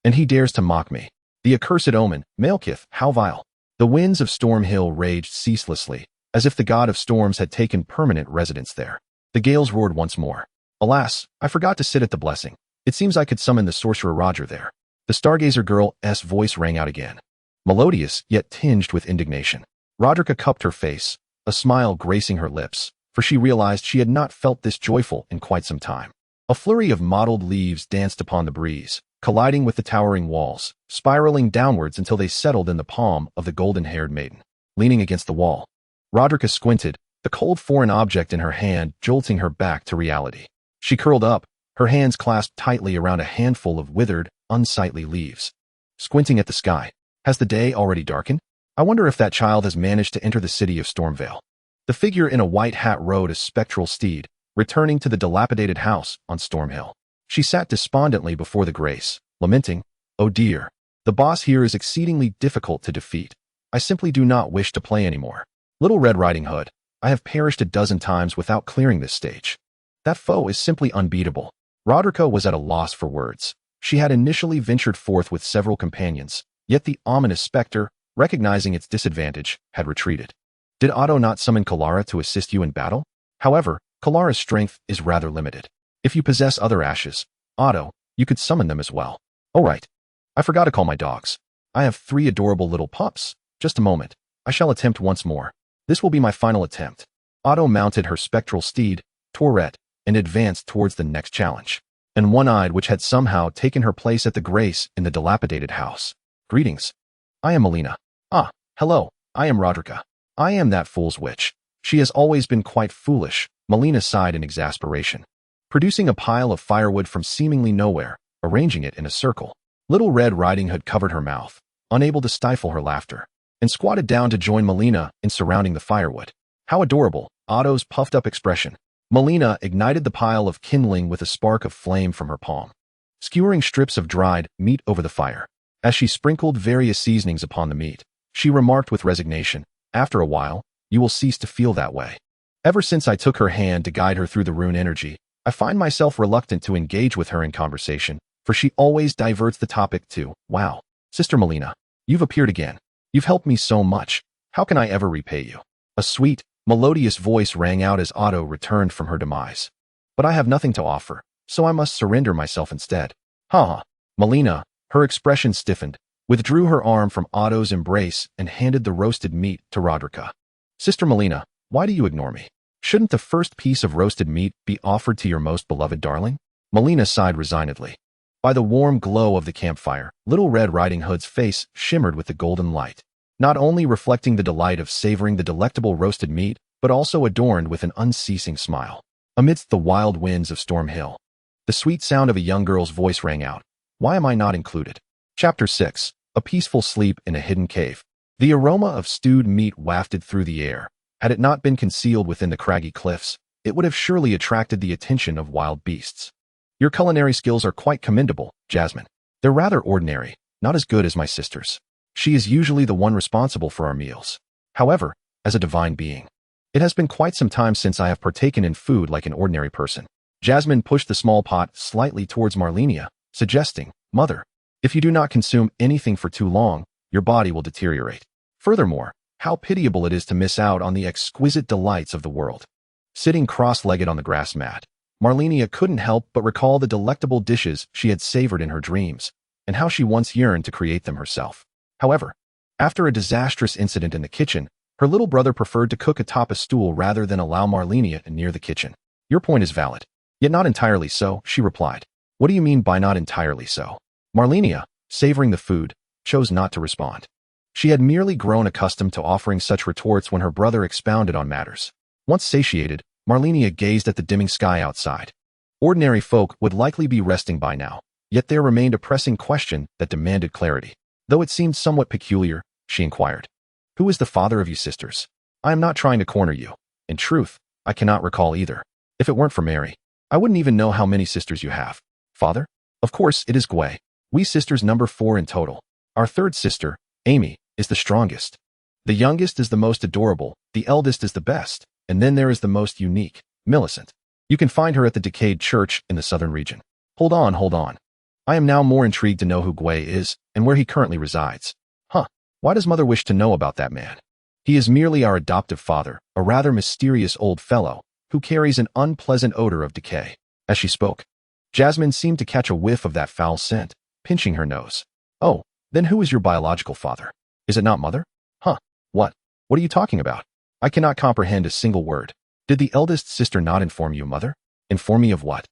and he dares to mock me. The accursed omen, Malekith, how vile. The winds of Storm Hill raged ceaselessly, as if the god of storms had taken permanent residence there. The gales roared once more. Alas, I forgot to sit at the blessing. It seems I could summon the sorcerer Roger there. The Stargazer girl's voice rang out again, melodious yet tinged with indignation. Roderica cupped her face, a smile gracing her lips, for she realized she had not felt this joyful in quite some time. A flurry of mottled leaves danced upon the breeze, colliding with the towering walls, spiraling downwards until they settled in the palm of the golden-haired maiden. Leaning against the wall, Roderica squinted, the cold foreign object in her hand jolting her back to reality. She curled up, her hands clasped tightly around a handful of withered, unsightly leaves. Squinting at the sky. Has the day already darkened? I wonder if that child has managed to enter the city of Stormvale. The figure in a white hat rode a spectral steed, returning to the dilapidated house on Stormhill. She sat despondently before the grace, lamenting, "Oh dear, the boss here is exceedingly difficult to defeat. I simply do not wish to play anymore. Little Red Riding Hood, I have perished a dozen times without clearing this stage. That foe is simply unbeatable." Roderica was at a loss for words. She had initially ventured forth with several companions, yet the ominous specter, recognizing its disadvantage, had retreated. Did Otto not summon Kalara to assist you in battle? However, Kalara's strength is rather limited. If you possess other ashes, Otto, you could summon them as well. Oh right. I forgot to call my dogs. I have 3 adorable little pups. Just a moment. I shall attempt once more. This will be my final attempt. Otto mounted her spectral steed, Tourette, and advanced towards the next challenge. And one-eyed which had somehow taken her place at the grace in the dilapidated house. Greetings. I am Malenia. Ah, hello, I am Roderica. I am that fool's witch. She has always been quite foolish, Malenia sighed in exasperation. Producing a pile of firewood from seemingly nowhere, arranging it in a circle. Little Red Riding Hood covered her mouth, unable to stifle her laughter, and squatted down to join Malenia in surrounding the firewood. How adorable, Otto's puffed-up expression. Malenia ignited the pile of kindling with a spark of flame from her palm, skewering strips of dried meat over the fire. As she sprinkled various seasonings upon the meat, she remarked with resignation, "After a while, you will cease to feel that way." Ever since I took her hand to guide her through the rune energy, I find myself reluctant to engage with her in conversation, for she always diverts the topic to, "Wow, Sister Malenia, you've appeared again. You've helped me so much. How can I ever repay you?" A sweet, melodious voice rang out as Otto returned from her demise. "But I have nothing to offer, so I must surrender myself instead." Ha! Malenia, her expression stiffened, withdrew her arm from Otto's embrace and handed the roasted meat to Roderica. "Sister Malenia, why do you ignore me? Shouldn't the first piece of roasted meat be offered to your most beloved darling?" Malenia sighed resignedly. By the warm glow of the campfire, Little Red Riding Hood's face shimmered with the golden light, not only reflecting the delight of savoring the delectable roasted meat, but also adorned with an unceasing smile. Amidst the wild winds of Stormhill, the sweet sound of a young girl's voice rang out, "Why am I not included?" Chapter 6. A Peaceful Sleep in a Hidden Cave. The aroma of stewed meat wafted through the air. Had it not been concealed within the craggy cliffs, it would have surely attracted the attention of wild beasts. "Your culinary skills are quite commendable, Jasmine. They're rather ordinary, not as good as my sister's. She is usually the one responsible for our meals. However, as a divine being, it has been quite some time since I have partaken in food like an ordinary person." Jasmine pushed the small pot slightly towards Malenia, suggesting, "Mother, if you do not consume anything for too long, your body will deteriorate. Furthermore, how pitiable it is to miss out on the exquisite delights of the world." Sitting cross-legged on the grass mat, Malenia couldn't help but recall the delectable dishes she had savored in her dreams, and how she once yearned to create them herself. However, after a disastrous incident in the kitchen, her little brother preferred to cook atop a stool rather than allow Malenia near the kitchen. "Your point is valid, yet not entirely so," she replied. "What do you mean by not entirely so?" Malenia, savoring the food, chose not to respond. She had merely grown accustomed to offering such retorts when her brother expounded on matters. Once satiated, Malenia gazed at the dimming sky outside. Ordinary folk would likely be resting by now, yet there remained a pressing question that demanded clarity. Though it seemed somewhat peculiar, she inquired, "Who is the father of you sisters?" "I am not trying to corner you. In truth, I cannot recall either. If it weren't for Mary, I wouldn't even know how many sisters you have." "Father? Of course, it is Gwei. We sisters number 4 in total. Our third sister, Amy, is the strongest. The youngest is the most adorable, the eldest is the best, and then there is the most unique, Millicent. You can find her at the decayed church in the southern region." Hold on. I am now more intrigued to know who Gwei is and where he currently resides." "Huh, why does Mother wish to know about that man?" "He is merely our adoptive father, a rather mysterious old fellow, who carries an unpleasant odor of decay." As she spoke, Jasmine seemed to catch a whiff of that foul scent, pinching her nose. "Oh, then who is your biological father? Is it not Mother?" "Huh, what? What are you talking about? I cannot comprehend a single word. Did the eldest sister not inform you, mother? Inform me of what?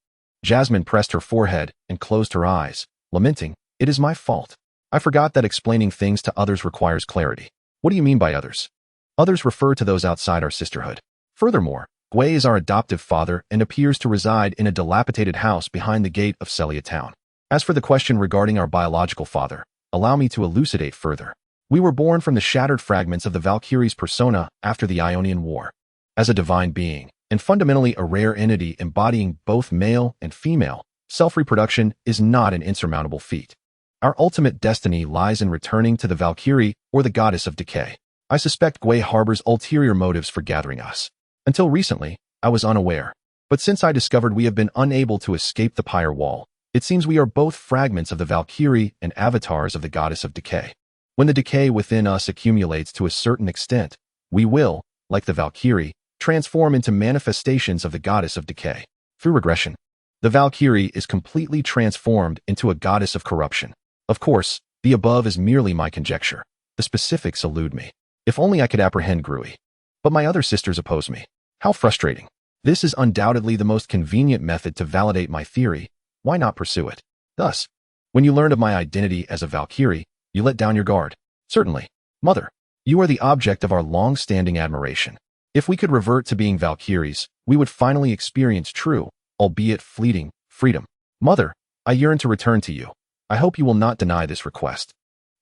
Jasmine pressed her forehead and closed her eyes, lamenting, "It is my fault. I forgot that explaining things to others requires clarity." What do you mean by others? Others refer to those outside our sisterhood. Furthermore, Gwei is our adoptive father and appears to reside in a dilapidated house behind the gate of Celia town. As for the question regarding our biological father, allow me to elucidate further. We were born from the shattered fragments of the Valkyrie's persona after the Ionian War. As a divine being, and fundamentally a rare entity embodying both male and female, self-reproduction is not an insurmountable feat. Our ultimate destiny lies in returning to the Valkyrie or the goddess of decay. I suspect Gwei harbors ulterior motives for gathering us. Until recently, I was unaware. But since I discovered we have been unable to escape the pyre wall, it seems we are both fragments of the Valkyrie and avatars of the goddess of decay. When the decay within us accumulates to a certain extent, we will, like the Valkyrie, transform into manifestations of the goddess of decay. Through regression, the Valkyrie is completely transformed into a goddess of corruption. Of course, the above is merely my conjecture. The specifics elude me. If only I could apprehend Grui. But my other sisters oppose me. How frustrating. This is undoubtedly the most convenient method to validate my theory. Why not pursue it? Thus, when you learned of my identity as a Valkyrie, you let down your guard. Certainly. Mother, you are the object of our long-standing admiration. If we could revert to being Valkyries, we would finally experience true, albeit fleeting, freedom. Mother, I yearn to return to you. I hope you will not deny this request.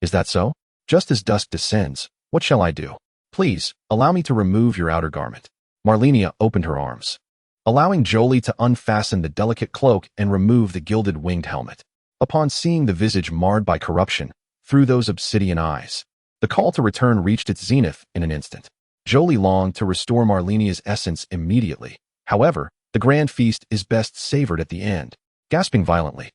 Is that so? Just as dusk descends, what shall I do? Please, allow me to remove your outer garment. Malenia opened her arms, allowing Jolie to unfasten the delicate cloak and remove the gilded winged helmet. Upon seeing the visage marred by corruption, through those obsidian eyes, the call to return reached its zenith in an instant. Jolie longed to restore Malenia's essence immediately. However, the grand feast is best savored at the end. Gasping violently,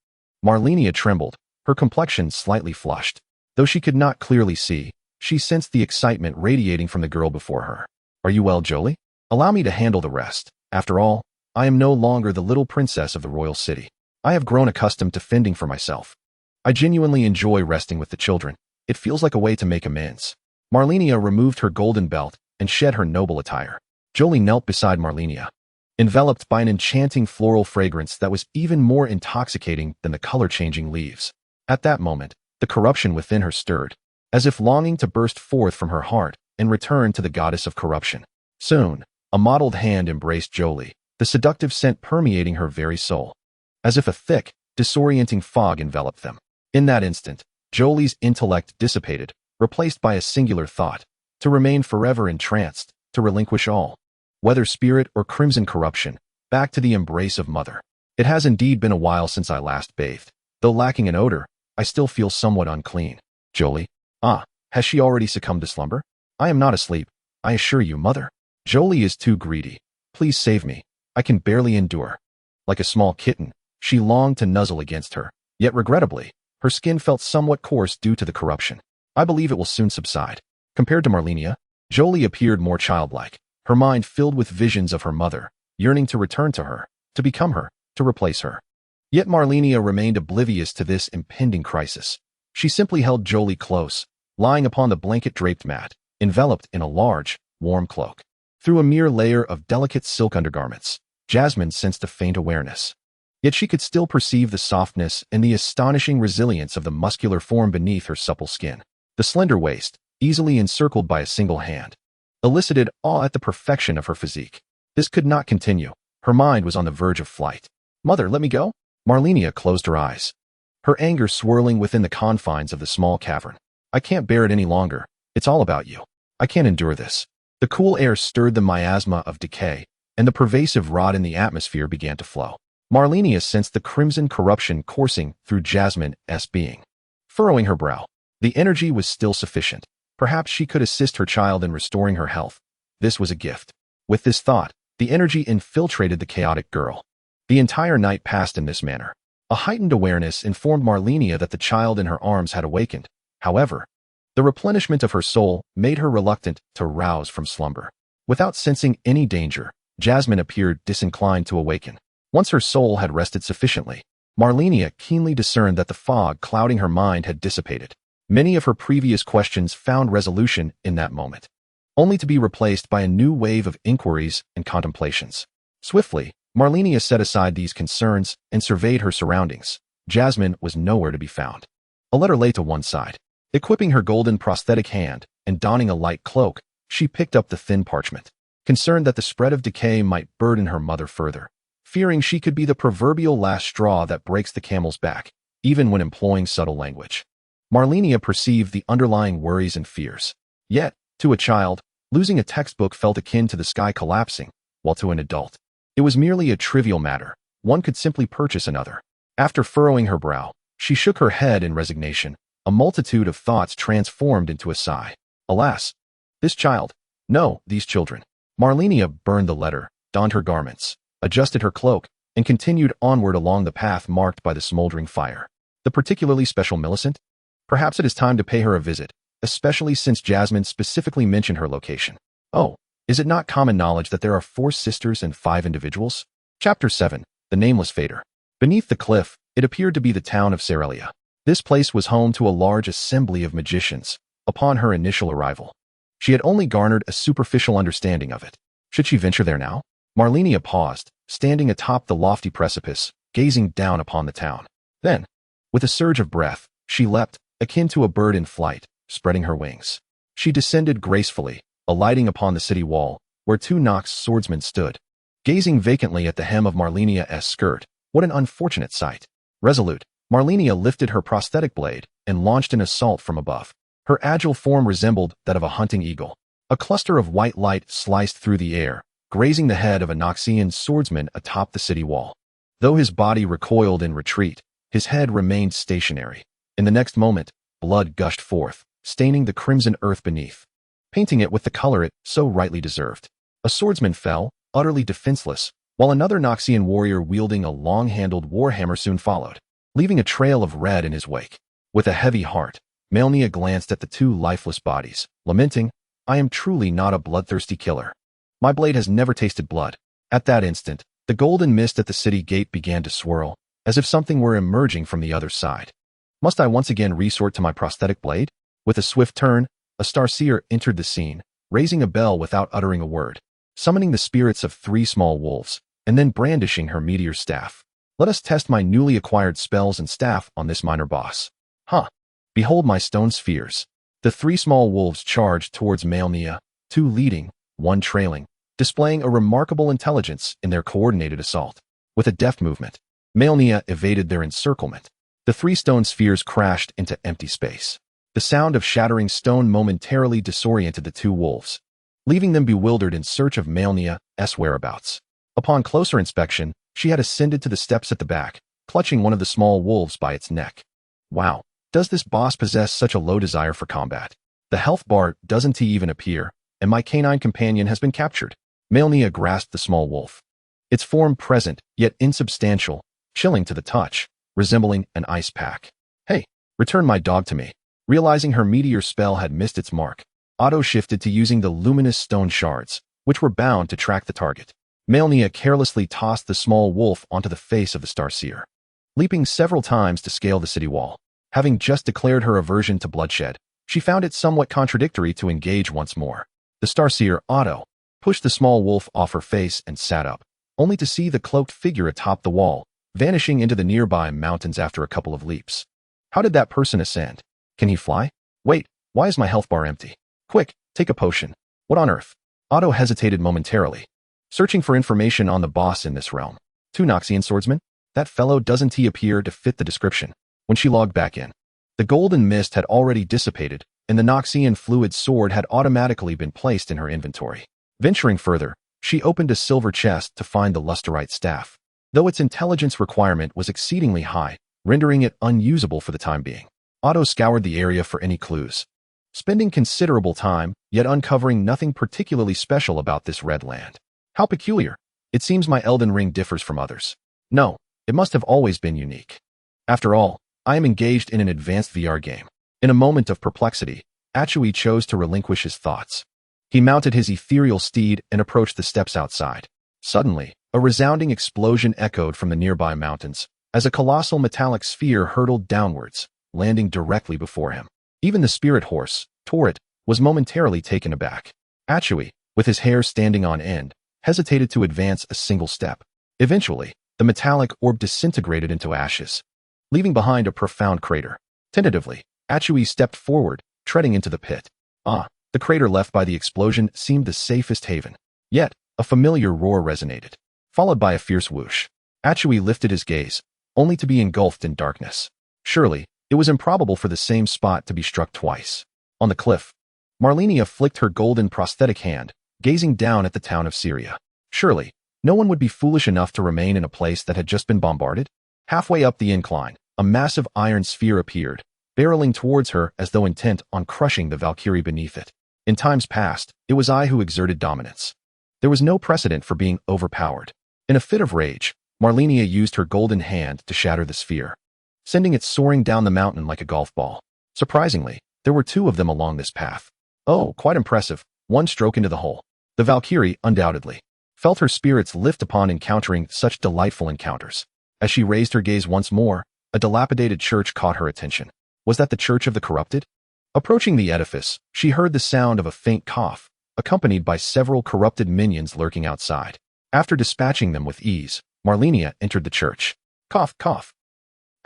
Malenia trembled, her complexion slightly flushed. Though she could not clearly see, she sensed the excitement radiating from the girl before her. Are you well, Jolie? Allow me to handle the rest. After all, I am no longer the little princess of the royal city. I have grown accustomed to fending for myself. I genuinely enjoy resting with the children. It feels like a way to make amends. Malenia removed her golden belt and shed her noble attire. Jolie knelt beside Malenia, enveloped by an enchanting floral fragrance that was even more intoxicating than the color-changing leaves. At that moment, the corruption within her stirred, as if longing to burst forth from her heart and return to the goddess of corruption. Soon, a mottled hand embraced Jolie, the seductive scent permeating her very soul, as if a thick, disorienting fog enveloped them. In that instant, Jolie's intellect dissipated, replaced by a singular thought: to remain forever entranced, to relinquish all, whether spirit or crimson corruption, back to the embrace of mother. It has indeed been a while since I last bathed. Though lacking in odor, I still feel somewhat unclean. Jolie? Has she already succumbed to slumber? I am not asleep, I assure you, mother. Jolie is too greedy. Please save me. I can barely endure. Like a small kitten, she longed to nuzzle against her, yet regrettably, her skin felt somewhat coarse due to the corruption. I believe it will soon subside. Compared to Malenia, Jolie appeared more childlike, her mind filled with visions of her mother, yearning to return to her, to become her, to replace her. Yet Malenia remained oblivious to this impending crisis. She simply held Jolie close, lying upon the blanket-draped mat, enveloped in a large, warm cloak. Through a mere layer of delicate silk undergarments, Jasmine sensed a faint awareness. Yet she could still perceive the softness and the astonishing resilience of the muscular form beneath her supple skin. The slender waist, easily encircled by a single hand, elicited awe at the perfection of her physique. This could not continue. Her mind was on the verge of flight. Mother, let me go? Malenia closed her eyes, her anger swirling within the confines of the small cavern. I can't bear it any longer. It's all about you. I can't endure this. The cool air stirred the miasma of decay, and the pervasive rot in the atmosphere began to flow. Malenia sensed the crimson corruption coursing through Jasmine's being. Furrowing her brow, the energy was still sufficient. Perhaps she could assist her child in restoring her health. This was a gift. With this thought, the energy infiltrated the chaotic girl. The entire night passed in this manner. A heightened awareness informed Malenia that the child in her arms had awakened. However, the replenishment of her soul made her reluctant to rouse from slumber. Without sensing any danger, Jasmine appeared disinclined to awaken. Once her soul had rested sufficiently, Malenia keenly discerned that the fog clouding her mind had dissipated. Many of her previous questions found resolution in that moment. only to be replaced by a new wave of inquiries and contemplations. Swiftly, Malenia set aside these concerns and surveyed her surroundings. Jasmine was nowhere to be found. A letter lay to one side. Equipping her golden prosthetic hand and donning a light cloak, she picked up the thin parchment. Concerned that the spread of decay might burden her mother further, fearing she could be the proverbial last straw that breaks the camel's back, even when employing subtle language. Malenia perceived the underlying worries and fears. Yet, to a child, losing a textbook felt akin to the sky collapsing, while to an adult, it was merely a trivial matter. One could simply purchase another. After furrowing her brow, she shook her head in resignation. A multitude of thoughts transformed into a sigh. Alas, this child. No, these children. Malenia burned the letter, donned her garments, adjusted her cloak, and continued onward along the path marked by the smoldering fire. The particularly special Millicent? Perhaps it is time to pay her a visit, especially since Jasmine specifically mentioned her location. Oh, is it not common knowledge that there are 4 sisters and 5 individuals? Chapter 7. The Nameless Fader. Beneath the cliff, it appeared to be the town of Cerelia. This place was home to a large assembly of magicians. Upon her initial arrival, she had only garnered a superficial understanding of it. Should she venture there now? Malenia paused, standing atop the lofty precipice, gazing down upon the town. Then, with a surge of breath, she leapt, akin to a bird in flight, spreading her wings. She descended gracefully, alighting upon the city wall, where 2 Nox swordsmen stood, gazing vacantly at the hem of Malenia's skirt. What an unfortunate sight. Resolute, Malenia lifted her prosthetic blade and launched an assault from above. Her agile form resembled that of a hunting eagle. A cluster of white light sliced through the air, grazing the head of a Noxian swordsman atop the city wall. Though his body recoiled in retreat, his head remained stationary. In the next moment, blood gushed forth, staining the crimson earth beneath, painting it with the color it so rightly deserved. A swordsman fell, utterly defenseless, while another Noxian warrior wielding a long-handled warhammer soon followed, leaving a trail of red in his wake. With a heavy heart, Malenia glanced at the 2 lifeless bodies, lamenting, I am truly not a bloodthirsty killer. My blade has never tasted blood. At that instant, the golden mist at the city gate began to swirl, as if something were emerging from the other side. Must I once again resort to my prosthetic blade? With a swift turn, a Starseer entered the scene, raising a bell without uttering a word, summoning the spirits of 3 small wolves, and then brandishing her meteor staff. Let us test my newly acquired spells and staff on this minor boss. Behold my stone spheres. The 3 small wolves charged towards Malenia, 2 leading, 1 trailing, displaying a remarkable intelligence in their coordinated assault. With a deft movement, Malenia evaded their encirclement. The 3 stone spheres crashed into empty space. The sound of shattering stone momentarily disoriented the 2 wolves, leaving them bewildered in search of Malenia's whereabouts. Upon closer inspection, she had ascended to the steps at the back, clutching one of the small wolves by its neck. Wow, does this boss possess such a low desire for combat? The health bar doesn't even appear, and my canine companion has been captured. Malenia grasped the small wolf. Its form present, yet insubstantial, chilling to the touch, resembling an ice pack. Hey, return my dog to me. Realizing her meteor spell had missed its mark, Otto shifted to using the luminous stone shards, which were bound to track the target. Malenia carelessly tossed the small wolf onto the face of the Starseer, leaping several times to scale the city wall. Having just declared her aversion to bloodshed, she found it somewhat contradictory to engage once more. The Starseer, Otto, pushed the small wolf off her face and sat up, only to see the cloaked figure atop the wall, vanishing into the nearby mountains after a couple of leaps. How did that person ascend? Can he fly? Wait, why is my health bar empty? Quick, take a potion. What on earth? Otto hesitated momentarily, searching for information on the boss in this realm. 2 Noxian swordsmen? That fellow doesn't he appear to fit the description. When she logged back in, the golden mist had already dissipated, and the Noxian fluid sword had automatically been placed in her inventory. Venturing further, she opened a silver chest to find the lusterite staff, though its intelligence requirement was exceedingly high, rendering it unusable for the time being. Otto scoured the area for any clues, spending considerable time, yet uncovering nothing particularly special about this red land. How peculiar. It seems my Elden Ring differs from others. No, it must have always been unique. After all, I am engaged in an advanced VR game. In a moment of perplexity, Achui chose to relinquish his thoughts. He mounted his ethereal steed and approached the steps outside. Suddenly, a resounding explosion echoed from the nearby mountains, as a colossal metallic sphere hurtled downwards, landing directly before him. Even the spirit horse, Torrit, was momentarily taken aback. Achui, with his hair standing on end, hesitated to advance a single step. Eventually, the metallic orb disintegrated into ashes, leaving behind a profound crater. Tentatively, Achui stepped forward, treading into the pit. The crater left by the explosion seemed the safest haven. Yet, a familiar roar resonated, followed by a fierce whoosh. Achui lifted his gaze, only to be engulfed in darkness. Surely, it was improbable for the same spot to be struck twice. On the cliff, Malenia flicked her golden prosthetic hand, gazing down at the town of Syria. Surely, no one would be foolish enough to remain in a place that had just been bombarded? Halfway up the incline, a massive iron sphere appeared, barreling towards her as though intent on crushing the Valkyrie beneath it. In times past, it was I who exerted dominance. There was no precedent for being overpowered. In a fit of rage, Malenia used her golden hand to shatter the sphere, sending it soaring down the mountain like a golf ball. Surprisingly, there were 2 of them along this path. Oh, quite impressive. One stroke into the hole. The Valkyrie, undoubtedly, felt her spirits lift upon encountering such delightful encounters. As she raised her gaze once more, a dilapidated church caught her attention. Was that the Church of the Corrupted? Approaching the edifice, she heard the sound of a faint cough, accompanied by several corrupted minions lurking outside. After dispatching them with ease, Malenia entered the church. Cough, cough.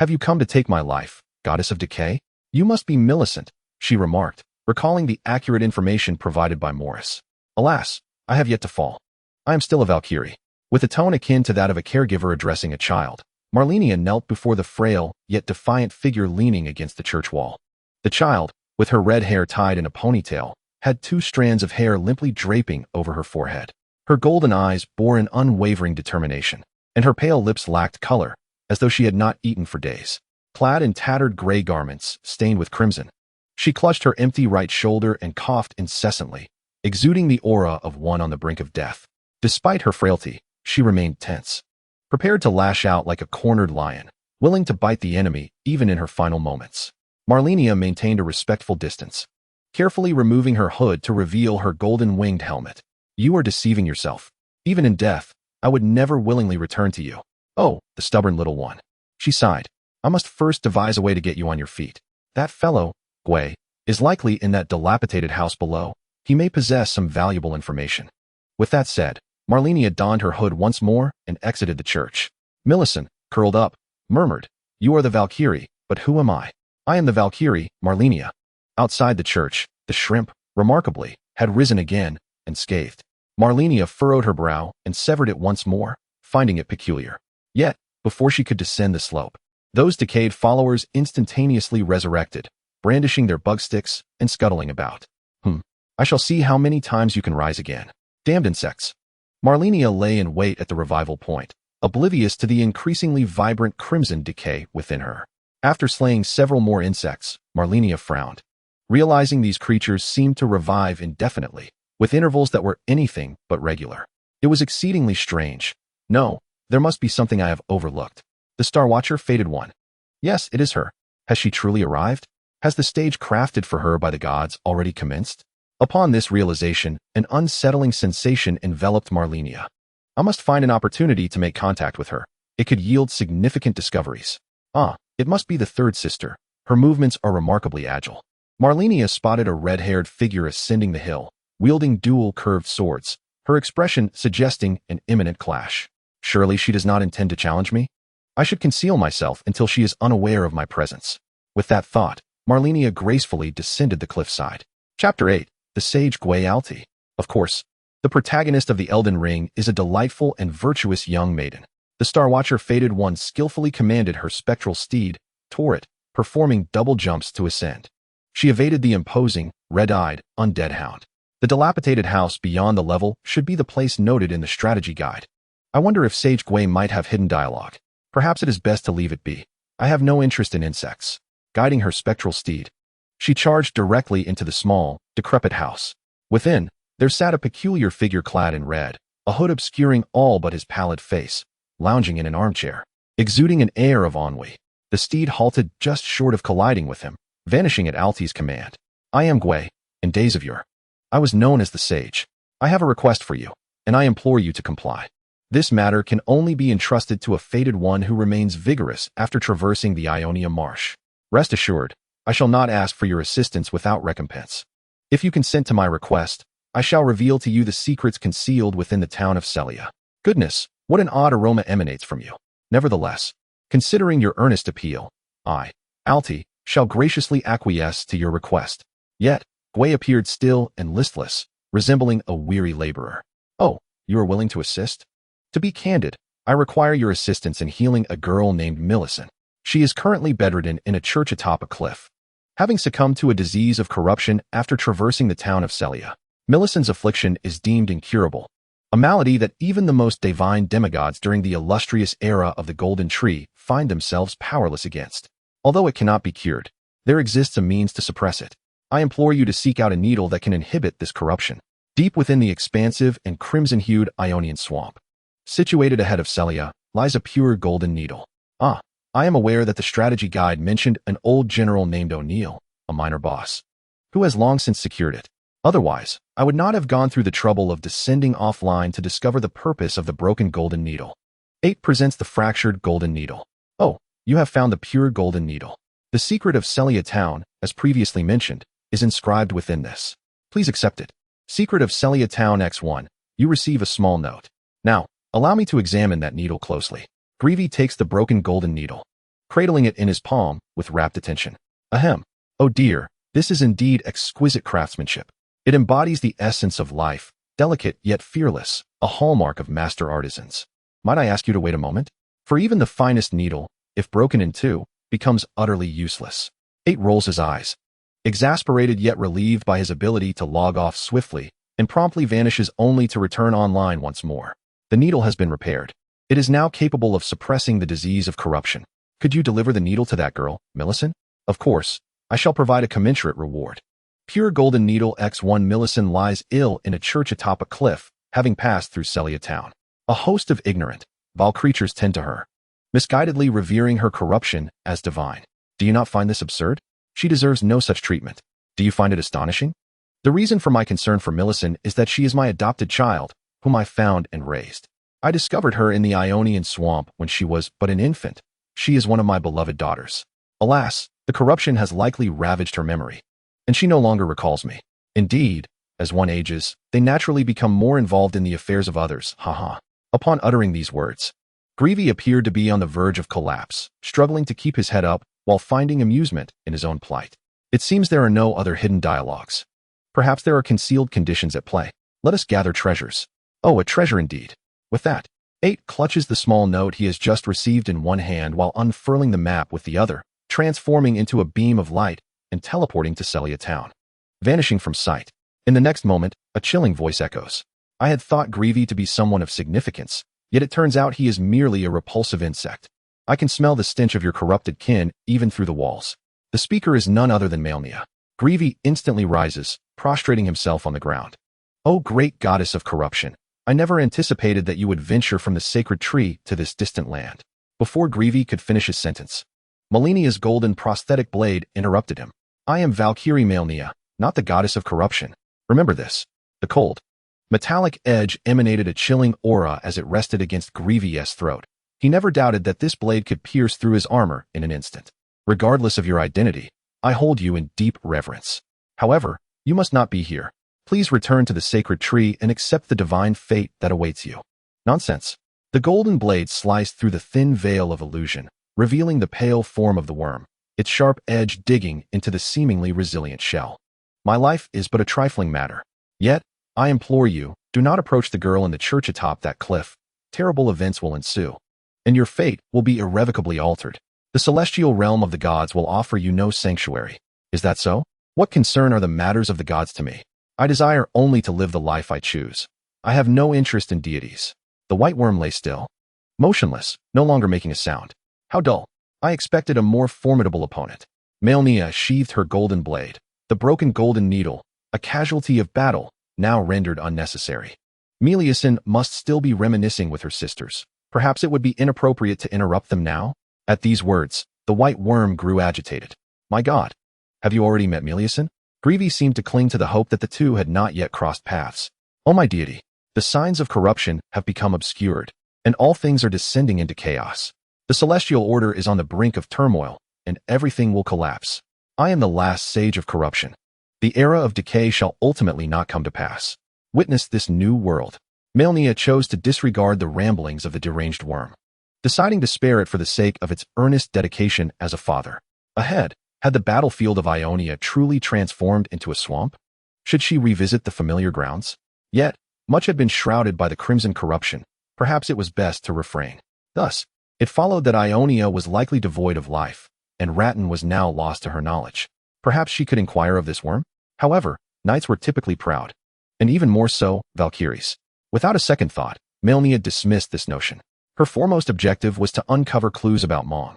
Have you come to take my life, goddess of decay? You must be Millicent, she remarked, recalling the accurate information provided by Morris. Alas, I have yet to fall. I am still a Valkyrie. With a tone akin to that of a caregiver addressing a child, Malenia knelt before the frail, yet defiant figure leaning against the church wall. The child, with her red hair tied in a ponytail, had 2 strands of hair limply draping over her forehead. Her golden eyes bore an unwavering determination, and her pale lips lacked color, as though she had not eaten for days. Clad in tattered gray garments stained with crimson, she clutched her empty right shoulder and coughed incessantly, exuding the aura of one on the brink of death. Despite her frailty, she remained tense, prepared to lash out like a cornered lion, willing to bite the enemy even in her final moments. Malenia maintained a respectful distance, carefully removing her hood to reveal her golden-winged helmet. You are deceiving yourself. Even in death, I would never willingly return to you. Oh, the stubborn little one. She sighed. I must first devise a way to get you on your feet. That fellow, Gui, is likely in that dilapidated house below. He may possess some valuable information. With that said, Malenia donned her hood once more and exited the church. Millicent, curled up, murmured, You are the Valkyrie, but who am I? I am the Valkyrie, Malenia. Outside the church, the shrimp, remarkably, had risen again and scathed. Malenia furrowed her brow and severed it once more, finding it peculiar. Yet, before she could descend the slope, those decayed followers instantaneously resurrected, brandishing their bug sticks and scuttling about. I shall see how many times you can rise again. Damned insects. Malenia lay in wait at the revival point, oblivious to the increasingly vibrant crimson decay within her. After slaying several more insects, Malenia frowned, realizing these creatures seemed to revive indefinitely, with intervals that were anything but regular. It was exceedingly strange. No, there must be something I have overlooked. The Star Watcher, Fated One. Yes, it is her. Has she truly arrived? Has the stage crafted for her by the gods already commenced? Upon this realization, an unsettling sensation enveloped Malenia. I must find an opportunity to make contact with her. It could yield significant discoveries. It must be the 3rd sister. Her movements are remarkably agile. Malenia spotted a red-haired figure ascending the hill, wielding dual curved swords, her expression suggesting an imminent clash. Surely she does not intend to challenge me? I should conceal myself until she is unaware of my presence. With that thought, Malenia gracefully descended the cliffside. Chapter 8. The Sage Gui Alti. Of course, the protagonist of the Elden Ring is a delightful and virtuous young maiden. The Star Watcher Fated One skillfully commanded her spectral steed, toward it, performing double jumps to ascend. She evaded the imposing, red-eyed, undead hound. The dilapidated house beyond the level should be the place noted in the strategy guide. I wonder if Sage Gui might have hidden dialogue. Perhaps it is best to leave it be. I have no interest in insects. Guiding her spectral steed, she charged directly into the small, decrepit house. Within, there sat a peculiar figure clad in red, a hood obscuring all but his pallid face, lounging in an armchair, exuding an air of ennui. The steed halted just short of colliding with him, vanishing at Alti's command. I am Gui, in days of yore. I was known as the Sage. I have a request for you, and I implore you to comply. This matter can only be entrusted to a fated one who remains vigorous after traversing the Ionia Marsh. Rest assured, I shall not ask for your assistance without recompense. If you consent to my request, I shall reveal to you the secrets concealed within the town of Celia. Goodness, what an odd aroma emanates from you. Nevertheless, considering your earnest appeal, I, Alti, shall graciously acquiesce to your request. Yet, Gwei appeared still and listless, resembling a weary laborer. Oh, you are willing to assist? To be candid, I require your assistance in healing a girl named Millicent. She is currently bedridden in a church atop a cliff. Having succumbed to a disease of corruption after traversing the town of Celia, Millicent's affliction is deemed incurable, a malady that even the most divine demigods during the illustrious era of the Golden Tree find themselves powerless against. Although it cannot be cured, there exists a means to suppress it. I implore you to seek out a needle that can inhibit this corruption. Deep within the expansive and crimson-hued Ionian swamp, situated ahead of Celia, lies a pure golden needle. I am aware that the strategy guide mentioned an old general named O'Neill, a minor boss, who has long since secured it. Otherwise, I would not have gone through the trouble of descending offline to discover the purpose of the broken golden needle. 8 presents the fractured golden needle. Oh, you have found the pure golden needle. The secret of Celia Town, as previously mentioned, is inscribed within this. Please accept it. Secret of Celia Town X1. You receive a small note. Now, allow me to examine that needle closely. Greavy takes the broken golden needle, cradling it in his palm with rapt attention. Ahem. Oh dear, this is indeed exquisite craftsmanship. It embodies the essence of life, delicate yet fearless, a hallmark of master artisans. Might I ask you to wait a moment? For even the finest needle, if broken in two, becomes utterly useless. 8 rolls his eyes, exasperated yet relieved by his ability to log off swiftly, and promptly vanishes only to return online once more. The needle has been repaired. It is now capable of suppressing the disease of corruption. Could you deliver the needle to that girl, Millicent? Of course. I shall provide a commensurate reward. Pure golden needle X1. Millicent lies ill in a church atop a cliff, having passed through Celia Town. A host of ignorant, vile creatures tend to her, misguidedly revering her corruption as divine. Do you not find this absurd? She deserves no such treatment. Do you find it astonishing? The reason for my concern for Millicent is that she is my adopted child, whom I found and raised. I discovered her in the Ionian swamp when she was but an infant. She is one of my beloved daughters. Alas, the corruption has likely ravaged her memory, and she no longer recalls me. Indeed, as one ages, they naturally become more involved in the affairs of others. Upon uttering these words, Greavy appeared to be on the verge of collapse, struggling to keep his head up while finding amusement in his own plight. It seems there are no other hidden dialogues. Perhaps there are concealed conditions at play. Let us gather treasures. Oh, a treasure indeed. With that, 8 clutches the small note he has just received in one hand while unfurling the map with the other, transforming into a beam of light and teleporting to Celia Town, vanishing from sight. In the next moment, a chilling voice echoes. I had thought Greavy to be someone of significance, yet it turns out he is merely a repulsive insect. I can smell the stench of your corrupted kin even through the walls. The speaker is none other than Malenia. Greavy instantly rises, prostrating himself on the ground. Oh great goddess of corruption, I never anticipated that you would venture from the sacred tree to this distant land. Before Greavy could finish his sentence, Malenia's golden prosthetic blade interrupted him. I am Valkyrie Malenia, not the goddess of corruption. Remember this. The cold, metallic edge emanated a chilling aura as it rested against Greavy's throat. He never doubted that this blade could pierce through his armor in an instant. Regardless of your identity, I hold you in deep reverence. However, you must not be here. Please return to the sacred tree and accept the divine fate that awaits you. Nonsense. The golden blade sliced through the thin veil of illusion, revealing the pale form of the worm, its sharp edge digging into the seemingly resilient shell. My life is but a trifling matter. Yet, I implore you, do not approach the girl in the church atop that cliff. Terrible events will ensue, and your fate will be irrevocably altered. The celestial realm of the gods will offer you no sanctuary. Is that so? What concern are the matters of the gods to me? I desire only to live the life I choose. I have no interest in deities. The white worm lay still, motionless, no longer making a sound. How dull. I expected a more formidable opponent. Malenia sheathed her golden blade, the broken golden needle, a casualty of battle, now rendered unnecessary. Millicent must still be reminiscing with her sisters. Perhaps it would be inappropriate to interrupt them now? At these words, the white worm grew agitated. My God, have you already met Millicent? Greavy seemed to cling to the hope that the two had not yet crossed paths. Oh my deity, the signs of corruption have become obscured, and all things are descending into chaos. The celestial order is on the brink of turmoil, and everything will collapse. I am the last sage of corruption. The era of decay shall ultimately not come to pass. witness this new world. Malenia chose to disregard the ramblings of the deranged worm, deciding to spare it for the sake of its earnest dedication as a father. Ahead, had the battlefield of Ionia truly transformed into a swamp? Should she revisit the familiar grounds? Yet, much had been shrouded by the crimson corruption. Perhaps it was best to refrain. Thus, it followed that Ionia was likely devoid of life, and Radahn was now lost to her knowledge. Perhaps she could inquire of this worm? However, knights were typically proud, and even more so, Valkyries. Without a second thought, Malenia dismissed this notion. Her foremost objective was to uncover clues about Mong.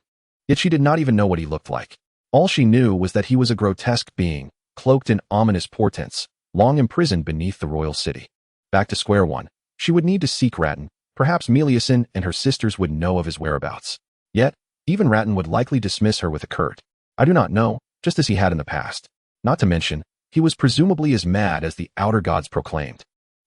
Yet she did not even know what he looked like. All she knew was that he was a grotesque being, cloaked in ominous portents, long imprisoned beneath the royal city. Back to square one, she would need to seek Radahn. Perhaps Meliasen and her sisters would know of his whereabouts. Yet, even Radahn would likely dismiss her with a curt, "I do not know," just as he had in the past. Not to mention, he was presumably as mad as the outer gods proclaimed.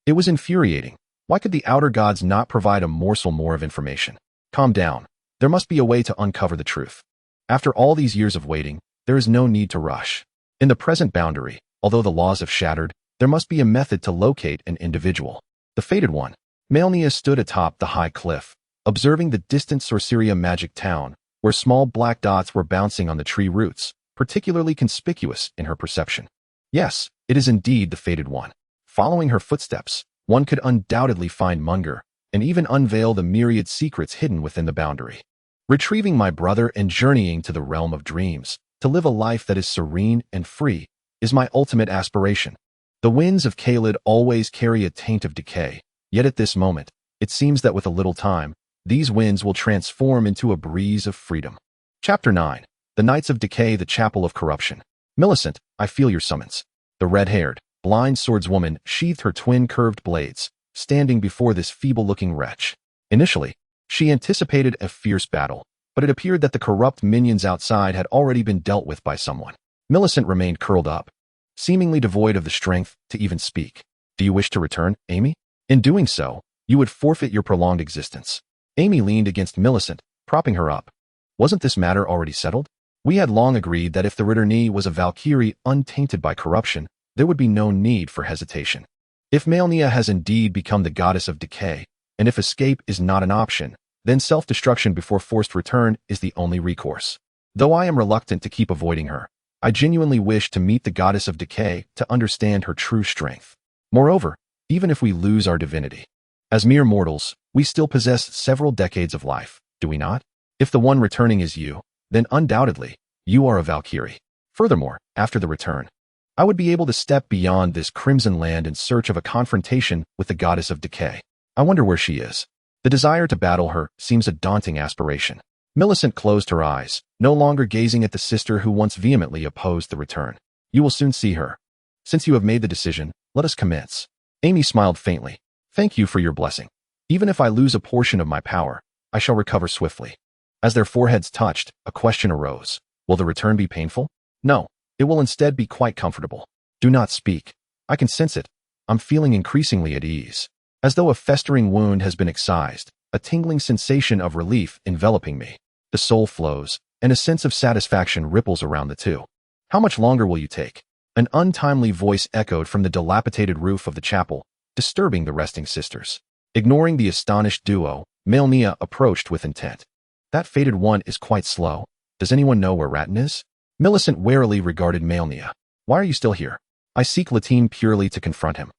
It was infuriating. Why could the outer gods not provide a morsel more of information? Calm down. There must be a way to uncover the truth. After all these years of waiting, there is no need to rush. In the present boundary, although the laws have shattered, there must be a method to locate an individual. The fated one. Malenia stood atop the high cliff, observing the distant Sorceria magic town, where small black dots were bouncing on the tree roots, particularly conspicuous in her perception. Yes, it is indeed the fated one. Following her footsteps, one could undoubtedly find Munger, and even unveil the myriad secrets hidden within the boundary. Retrieving my brother and journeying to the realm of dreams, to live a life that is serene and free, is my ultimate aspiration. The winds of Caelid always carry a taint of decay, yet at this moment, it seems that with a little time, these winds will transform into a breeze of freedom. Chapter 9. The Knights of Decay, the Chapel of Corruption. Millicent, I feel your summons. The red-haired, blind swordswoman sheathed her twin curved blades, standing before this feeble-looking wretch. Initially, she anticipated a fierce battle, but it appeared that the corrupt minions outside had already been dealt with by someone. Millicent remained curled up, seemingly devoid of the strength to even speak. Do you wish to return, Amy? In doing so, you would forfeit your prolonged existence. Amy leaned against Millicent, propping her up. Wasn't this matter already settled? We had long agreed that if the Radahn was a Valkyrie untainted by corruption, there would be no need for hesitation. If Malenia has indeed become the goddess of decay, and if escape is not an option, then self-destruction before forced return is the only recourse. Though I am reluctant to keep avoiding her, I genuinely wish to meet the goddess of decay to understand her true strength. Moreover, even if we lose our divinity, as mere mortals, we still possess several decades of life, do we not? If the one returning is you, then undoubtedly, you are a Valkyrie. Furthermore, after the return, I would be able to step beyond this crimson land in search of a confrontation with the goddess of decay. I wonder where she is. The desire to battle her seems a daunting aspiration. Millicent closed her eyes, no longer gazing at the sister who once vehemently opposed the return. You will soon see her. Since you have made the decision, let us commence. Amy smiled faintly. Thank you for your blessing. Even if I lose a portion of my power, I shall recover swiftly. As their foreheads touched, a question arose. Will the return be painful? No, it will instead be quite comfortable. Do not speak. I can sense it. I'm feeling increasingly at ease. As though a festering wound has been excised, a tingling sensation of relief enveloping me. The soul flows, and a sense of satisfaction ripples around the two. How much longer will you take? An untimely voice echoed from the dilapidated roof of the chapel, disturbing the resting sisters. Ignoring the astonished duo, Malenia approached with intent. That fated one is quite slow. Does anyone know where Radahn is? Millicent warily regarded Malenia. Why are you still here? I seek Latine purely to confront him.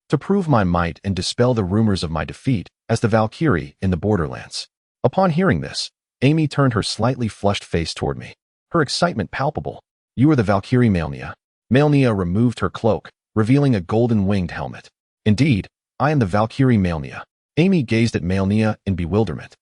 To prove my might and dispel the rumors of my defeat as the Valkyrie in the borderlands. Upon hearing this, Amy turned her slightly flushed face toward me. Her excitement palpable. You are the Valkyrie, Malenia. Malenia removed her cloak, revealing a golden-winged helmet. Indeed, I am the Valkyrie Malenia. Amy gazed at Malenia in bewilderment,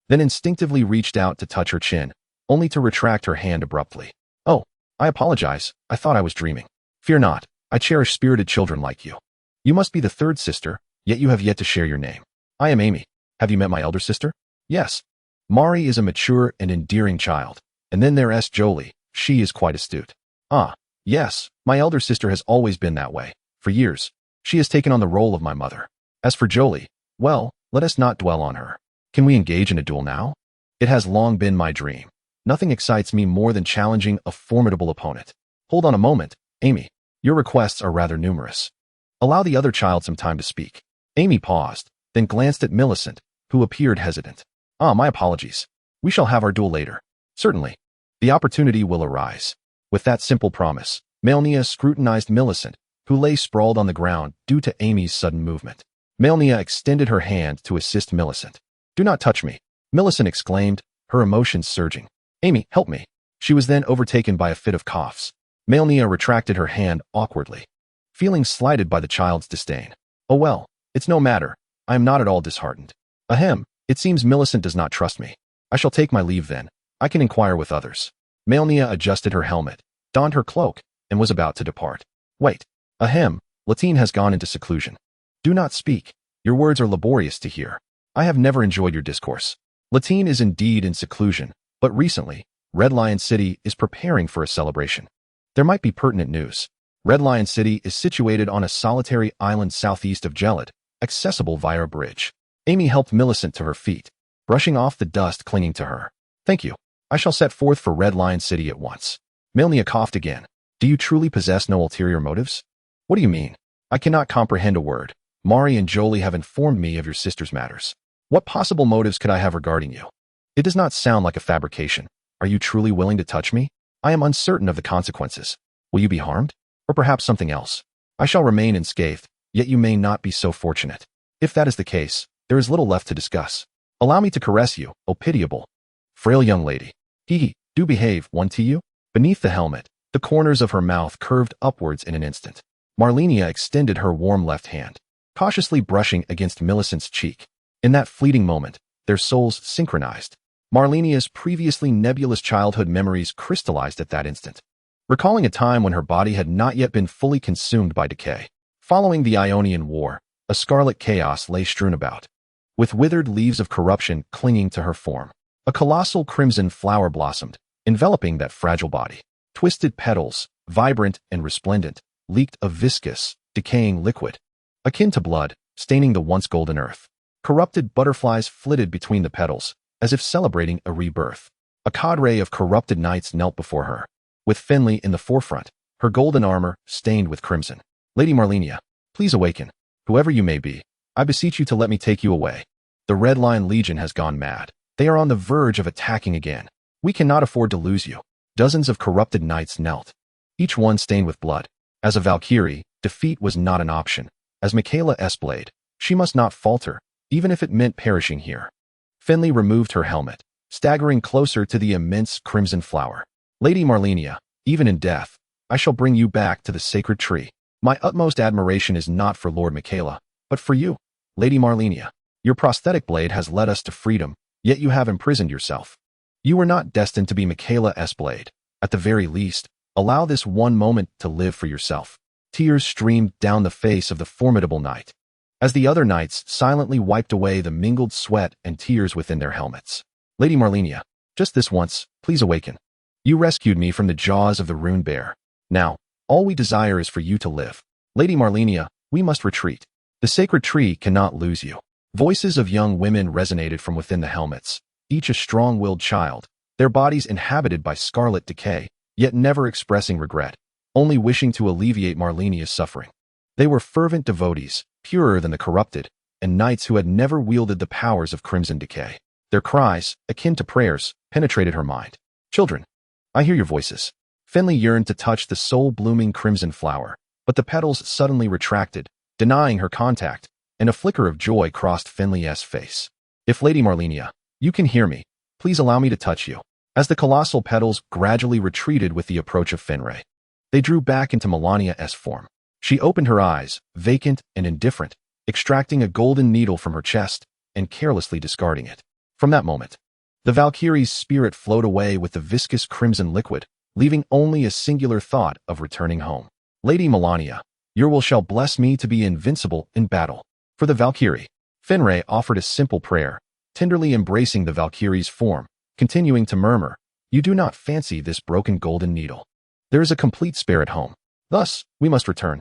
then instinctively reached out to touch her chin, only to retract her hand abruptly. Oh, I apologize. I thought I was dreaming. Fear not. I cherish spirited children like you. You must be the third sister, yet you have yet to share your name. I am Amy. Have you met my elder sister? Yes. Mari is a mature and endearing child, and then there's Jolie. She is quite astute. Ah, yes, my elder sister has always been that way. For years, she has taken on the role of my mother. As for Jolie, well, let us not dwell on her. Can we engage in a duel now? It has long been my dream. Nothing excites me more than challenging a formidable opponent. Hold on a moment, Amy. Your requests are rather numerous. Allow the other child some time to speak. Amy paused, then glanced at Millicent, who appeared hesitant. My apologies. We shall have our duel later. Certainly. The opportunity will arise. With that simple promise, Malenia scrutinized Millicent, who lay sprawled on the ground due to Amy's sudden movement. Malenia extended her hand to assist Millicent. Do not touch me, Millicent exclaimed, her emotions surging. Amy, help me. She was then overtaken by a fit of coughs. Malenia retracted her hand awkwardly, feeling slighted by the child's disdain. Oh well, it's no matter. I am not at all disheartened. Ahem, it seems Millicent does not trust me. I shall take my leave then. I can inquire with others. Malenia adjusted her helmet, donned her cloak, and was about to depart. Wait. Ahem, Latine has gone into seclusion. Do not speak. Your words are laborious to hear. I have never enjoyed your discourse. Latine is indeed in seclusion, but recently, Red Lion City is preparing for a celebration. There might be pertinent news. Red Lion City is situated on a solitary island southeast of Gelid, accessible via a bridge. Amy helped Millicent to her feet, brushing off the dust clinging to her. Thank you. I shall set forth for Red Lion City at once. Malenia coughed again. Do you truly possess no ulterior motives? What do you mean? I cannot comprehend a word. Mari and Jolie have informed me of your sister's matters. What possible motives could I have regarding you? It does not sound like a fabrication. Are you truly willing to touch me? I am uncertain of the consequences. Will you be harmed? Or perhaps something else? I shall remain unscathed, yet you may not be so fortunate. If that is the case, there is little left to discuss. Allow me to caress you, O pitiable, frail young lady. Hee, do behave, one to you? Beneath the helmet, the corners of her mouth curved upwards in an instant. Malenia extended her warm left hand, cautiously brushing against Millicent's cheek. In that fleeting moment, their souls synchronized. Malenia's previously nebulous childhood memories crystallized at that instant, recalling a time when her body had not yet been fully consumed by decay. Following the Ionian War, a scarlet chaos lay strewn about, with withered leaves of corruption clinging to her form. A colossal crimson flower blossomed, enveloping that fragile body. Twisted petals, vibrant and resplendent, leaked a viscous, decaying liquid, akin to blood, staining the once golden earth. Corrupted butterflies flitted between the petals, as if celebrating a rebirth. A cadre of corrupted knights knelt before her, with Finley in the forefront, her golden armor stained with crimson. Lady Malenia, please awaken. Whoever you may be, I beseech you to let me take you away. The Red Lion Legion has gone mad. They are on the verge of attacking again. We cannot afford to lose you. Dozens of corrupted knights knelt, each one stained with blood. As a Valkyrie, defeat was not an option. As Miquella's blade, she must not falter, even if it meant perishing here. Finley removed her helmet, staggering closer to the immense crimson flower. Lady Malenia, even in death, I shall bring you back to the sacred tree. My utmost admiration is not for Lord Miquella, but for you, Lady Malenia. Your prosthetic blade has led us to freedom, yet you have imprisoned yourself. You were not destined to be Miquella's blade. At the very least, allow this one moment to live for yourself. Tears streamed down the face of the formidable knight, as the other knights silently wiped away the mingled sweat and tears within their helmets. Lady Malenia, just this once, please awaken. You rescued me from the jaws of the rune bear. Now, all we desire is for you to live. Lady Malenia, we must retreat. The sacred tree cannot lose you. Voices of young women resonated from within the helmets, each a strong-willed child, their bodies inhabited by scarlet decay, yet never expressing regret, only wishing to alleviate Malenia's suffering. They were fervent devotees, purer than the corrupted, and knights who had never wielded the powers of crimson decay. Their cries, akin to prayers, penetrated her mind. Children, I hear your voices. Finley yearned to touch the soul-blooming crimson flower, but the petals suddenly retracted, denying her contact, and a flicker of joy crossed Finley's face. If Lady Malenia, you can hear me, please allow me to touch you. As the colossal petals gradually retreated with the approach of Finray, they drew back into Malenia's form. She opened her eyes, vacant and indifferent, extracting a golden needle from her chest and carelessly discarding it. From that moment, the Valkyrie's spirit flowed away with the viscous crimson liquid, leaving only a singular thought of returning home. Lady Malenia, your will shall bless me to be invincible in battle. For the Valkyrie, Finray offered a simple prayer, tenderly embracing the Valkyrie's form, continuing to murmur, you do not fancy this broken golden needle. There is a complete spare at home. Thus, we must return.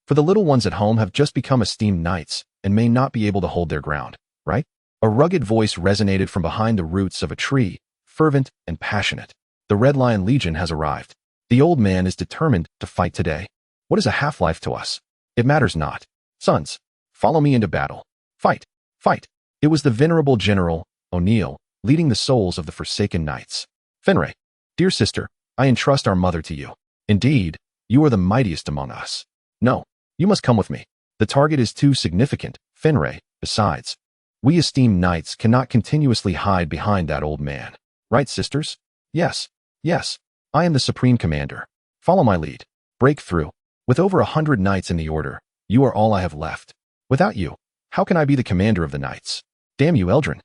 For the little ones at home have just become esteemed knights and may not be able to hold their ground, right? A rugged voice resonated from behind the roots of a tree, fervent and passionate. The Red Lion Legion has arrived. The old man is determined to fight today. What is a half-life to us? It matters not. Sons, follow me into battle. Fight, fight. It was the venerable General O'Neill, leading the souls of the Forsaken Knights. Fenray, dear sister, I entrust our mother to you. Indeed, you are the mightiest among us. No, you must come with me. The target is too significant, Fenray. Besides, we esteemed knights cannot continuously hide behind that old man. Right, sisters? Yes, yes. I am the supreme commander. Follow my lead. Break through. With over 100 knights in the order, you are all I have left. Without you, how can I be the commander of the knights? Damn you, Eldrin.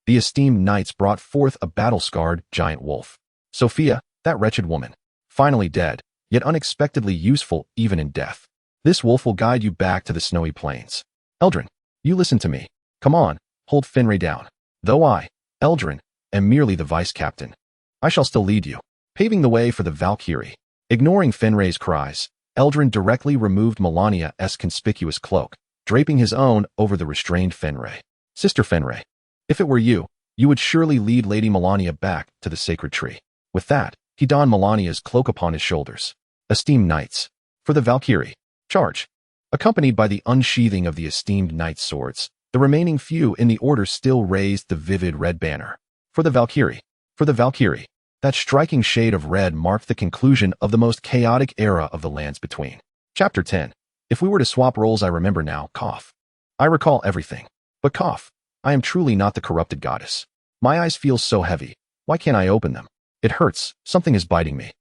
The esteemed knights brought forth a battle-scarred giant wolf. Sophia, that wretched woman. Finally dead, yet unexpectedly useful even in death. This wolf will guide you back to the snowy plains. Eldrin, you listen to me. Come on, hold Fenray down. Though I, Eldrin, am merely the vice-captain, I shall still lead you, paving the way for the Valkyrie. Ignoring Fenray's cries, Eldrin directly removed Malenia's conspicuous cloak, draping his own over the restrained Fenray. Sister Fenray, if it were you, you would surely lead Lady Malenia back to the sacred tree. With that, he donned Malenia's cloak upon his shoulders. Esteemed knights, for the Valkyrie, charge. Accompanied by the unsheathing of the esteemed knights' swords, the remaining few in the order still raised the vivid red banner. For the Valkyrie, for the Valkyrie. That striking shade of red marked the conclusion of the most chaotic era of the lands between. Chapter 10. If we were to swap roles, I remember now, cough. I recall everything. But cough. I am truly not the corrupted goddess. My eyes feel so heavy. Why can't I open them? It hurts. Something is biting me.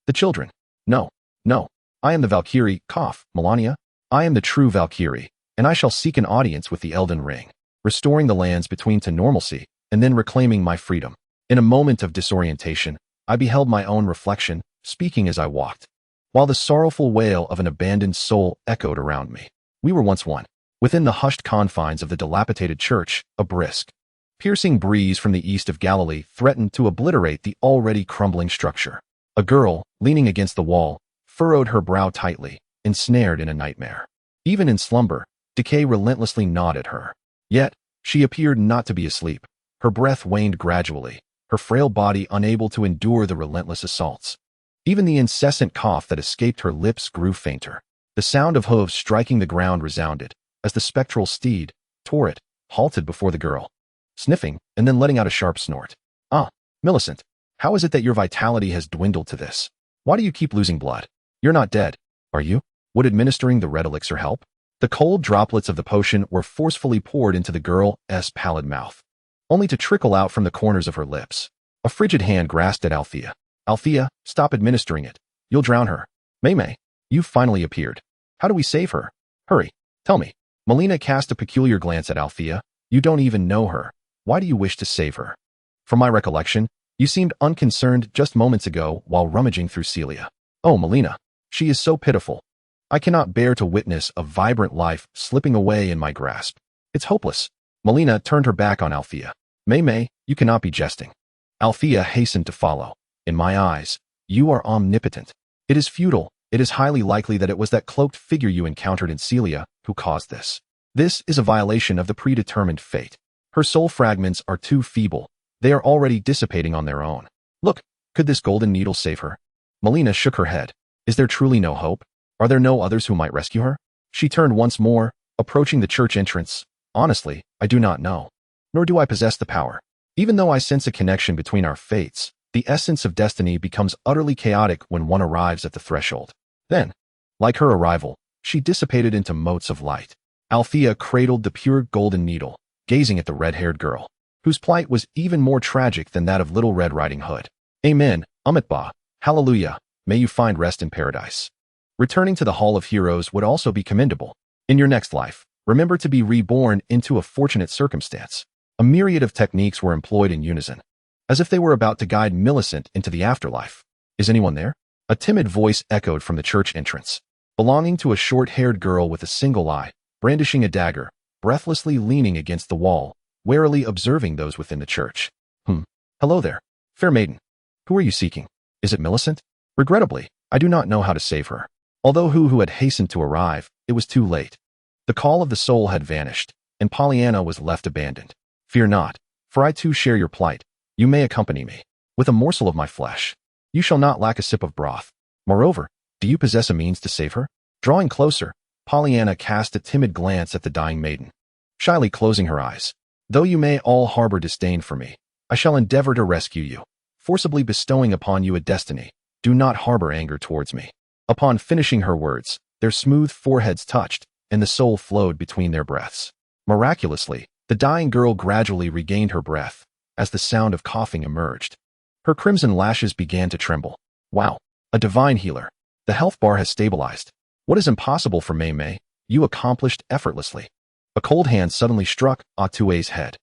The children. No, no. I am the Valkyrie, cough, Malenia. I am the true Valkyrie, and I shall seek an audience with the Elden Ring, restoring the lands between to normalcy, and then reclaiming my freedom. In a moment of disorientation, I beheld my own reflection, speaking as I walked, while the sorrowful wail of an abandoned soul echoed around me. We were once one. Within the hushed confines of the dilapidated church, a brisk, piercing breeze from the east of Galilee threatened to obliterate the already crumbling structure. A girl, leaning against the wall, furrowed her brow tightly, ensnared in a nightmare. Even in slumber, decay relentlessly gnawed at her. Yet, she appeared not to be asleep. Her breath waned gradually, her frail body unable to endure the relentless assaults. Even the incessant cough that escaped her lips grew fainter. The sound of hooves striking the ground resounded, as the spectral steed, Torrit, halted before the girl, sniffing and then letting out a sharp snort. Ah, Millicent, how is it that your vitality has dwindled to this? Why do you keep losing blood? You're not dead, are you? Would administering the red elixir help? The cold droplets of the potion were forcefully poured into the girl's pallid mouth, only to trickle out from the corners of her lips. A frigid hand grasped at Althea. Althea, stop administering it. You'll drown her. May, you've finally appeared. How do we save her? Hurry, tell me. Malenia cast a peculiar glance at Althea. You don't even know her. Why do you wish to save her? From my recollection, you seemed unconcerned just moments ago while rummaging through Celia. Oh, Malenia, she is so pitiful. I cannot bear to witness a vibrant life slipping away in my grasp. It's hopeless. Malenia turned her back on Althea. May, you cannot be jesting. Althea hastened to follow. In my eyes, you are omnipotent. It is futile. It is highly likely that it was that cloaked figure you encountered in Celia who caused this. This is a violation of the predetermined fate. Her soul fragments are too feeble. They are already dissipating on their own. Look, could this golden needle save her? Malenia shook her head. Is there truly no hope? Are there no others who might rescue her? She turned once more, approaching the church entrance. Honestly, I do not know. Nor do I possess the power. Even though I sense a connection between our fates, the essence of destiny becomes utterly chaotic when one arrives at the threshold. Then, like her arrival, she dissipated into motes of light. Althea cradled the pure golden needle, gazing at the red-haired girl, whose plight was even more tragic than that of Little Red Riding Hood. Amen, Amitba, hallelujah, may you find rest in paradise. Returning to the Hall of Heroes would also be commendable. In your next life, remember to be reborn into a fortunate circumstance. A myriad of techniques were employed in unison, as if they were about to guide Millicent into the afterlife. Is anyone there? A timid voice echoed from the church entrance, belonging to a short-haired girl with a single eye, brandishing a dagger, breathlessly leaning against the wall, warily observing those within the church. Hello there, fair maiden. Who are you seeking? Is it Millicent? Regrettably, I do not know how to save her. Although who had hastened to arrive, it was too late. The call of the soul had vanished, and Pollyanna was left abandoned. Fear not, for I too share your plight. You may accompany me. With a morsel of my flesh, you shall not lack a sip of broth. Moreover, do you possess a means to save her? Drawing closer, Pollyanna cast a timid glance at the dying maiden, shyly closing her eyes. Though you may all harbor disdain for me, I shall endeavor to rescue you, forcibly bestowing upon you a destiny. Do not harbor anger towards me. Upon finishing her words, their smooth foreheads touched, and the soul flowed between their breaths. Miraculously, the dying girl gradually regained her breath, as the sound of coughing emerged. Her crimson lashes began to tremble. Wow, a divine healer. The health bar has stabilized. What is impossible for Mei, you accomplished effortlessly. A cold hand suddenly struck Atue's head.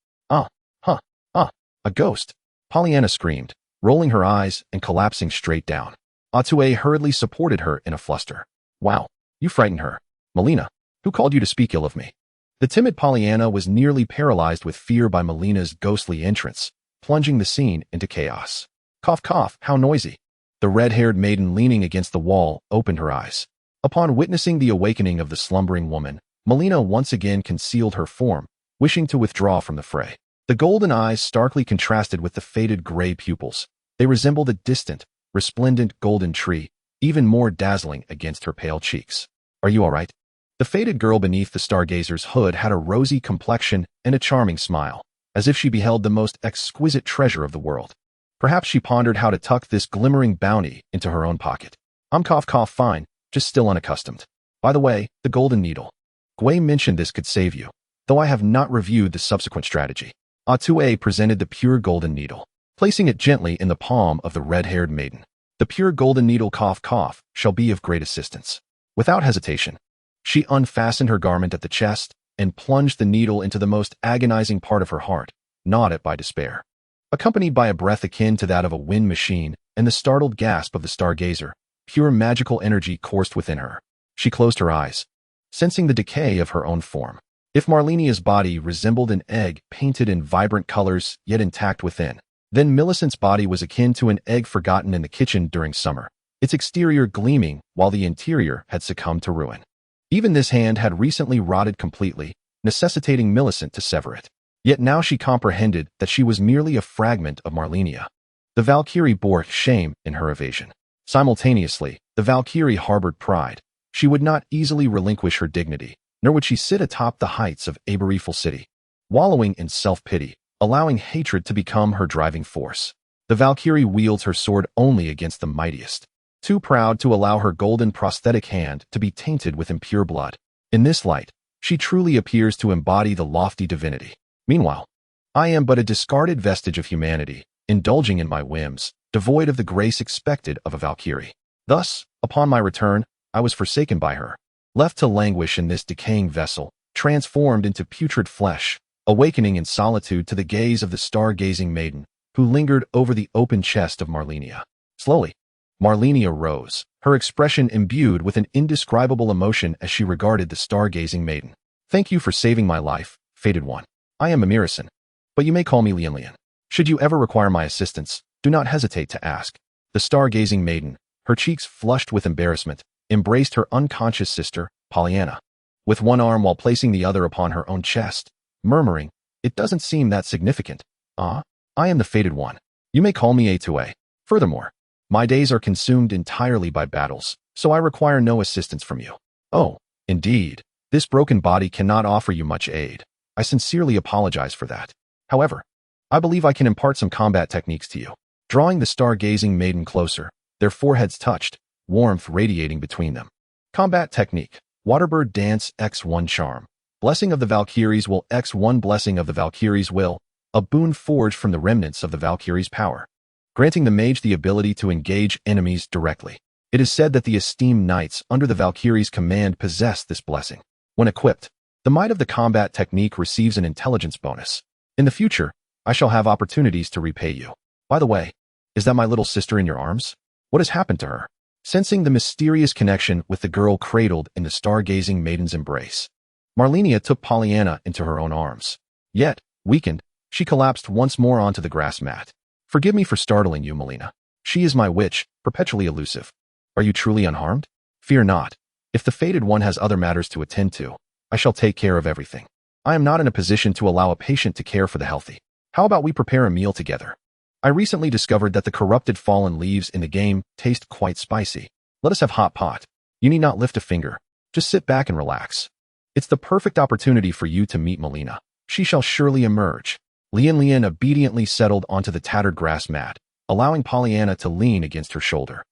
A ghost. Pollyanna screamed, rolling her eyes and collapsing straight down. Atue hurriedly supported her in a fluster. Wow, you frightened her. Malenia, who called you to speak ill of me? The timid Pollyanna was nearly paralyzed with fear by Malena's ghostly entrance, plunging the scene into chaos. Cough, cough, how noisy. The red-haired maiden leaning against the wall opened her eyes. Upon witnessing the awakening of the slumbering woman, Malenia once again concealed her form, wishing to withdraw from the fray. The golden eyes starkly contrasted with the faded gray pupils. They resembled a distant, resplendent golden tree, even more dazzling against her pale cheeks. Are you all right? The faded girl beneath the stargazer's hood had a rosy complexion and a charming smile, as if she beheld the most exquisite treasure of the world. Perhaps she pondered how to tuck this glimmering bounty into her own pocket. I'm cough cough fine, just still unaccustomed. By the way, the golden needle. Gui mentioned this could save you, though I have not reviewed the subsequent strategy. Atue presented the pure golden needle, placing it gently in the palm of the red-haired maiden. The pure golden needle cough cough shall be of great assistance. Without hesitation, she unfastened her garment at the chest and plunged the needle into the most agonizing part of her heart, gnawed at by despair. Accompanied by a breath akin to that of a wind machine and the startled gasp of the stargazer, pure magical energy coursed within her. She closed her eyes, sensing the decay of her own form. If Malenia's body resembled an egg painted in vibrant colors yet intact within, then Millicent's body was akin to an egg forgotten in the kitchen during summer, its exterior gleaming while the interior had succumbed to ruin. Even this hand had recently rotted completely, necessitating Millicent to sever it. Yet now she comprehended that she was merely a fragment of Malenia. The Valkyrie bore shame in her evasion. Simultaneously, the Valkyrie harbored pride. She would not easily relinquish her dignity, nor would she sit atop the heights of Abereful City, wallowing in self-pity, allowing hatred to become her driving force. The Valkyrie wields her sword only against the mightiest, too proud to allow her golden prosthetic hand to be tainted with impure blood. In this light, she truly appears to embody the lofty divinity. Meanwhile, I am but a discarded vestige of humanity, indulging in my whims, devoid of the grace expected of a Valkyrie. Thus, upon my return, I was forsaken by her, left to languish in this decaying vessel, transformed into putrid flesh, awakening in solitude to the gaze of the star-gazing maiden, who lingered over the open chest of Malenia. Slowly, Malenia rose, her expression imbued with an indescribable emotion as she regarded the star-gazing maiden. Thank you for saving my life, fated one. I am Amirison, but you may call me Lian. Should you ever require my assistance, do not hesitate to ask. The star-gazing maiden, her cheeks flushed with embarrassment, embraced her unconscious sister, Pollyanna, with one arm while placing the other upon her own chest, murmuring, "It doesn't seem that significant. I am the fated one. You may call me Atue. Furthermore, my days are consumed entirely by battles, so I require no assistance from you." "Oh, indeed. This broken body cannot offer you much aid. I sincerely apologize for that. However, I believe I can impart some combat techniques to you." Drawing the star-gazing maiden closer, their foreheads touched, warmth radiating between them. Combat technique. Waterbird Dance X1 Charm. Blessing of the Valkyries will X1 Blessing of the Valkyries will, a boon forged from the remnants of the Valkyries' power, granting the mage the ability to engage enemies directly. It is said that the esteemed knights under the Valkyries' command possess this blessing. When equipped, the might of the combat technique receives an intelligence bonus. In the future, I shall have opportunities to repay you. By the way, is that my little sister in your arms? What has happened to her? Sensing the mysterious connection with the girl cradled in the star-gazing maiden's embrace, Malenia took Pollyanna into her own arms. Yet, weakened, she collapsed once more onto the grass mat. Forgive me for startling you, Malenia. She is my witch, perpetually elusive. Are you truly unharmed? Fear not. If the fated one has other matters to attend to, I shall take care of everything. I am not in a position to allow a patient to care for the healthy. How about we prepare a meal together? I recently discovered that the corrupted fallen leaves in the game taste quite spicy. Let us have hot pot. You need not lift a finger. Just sit back and relax. It's the perfect opportunity for you to meet Malenia. She shall surely emerge. Lian obediently settled onto the tattered grass mat, allowing Pollyanna to lean against her shoulder.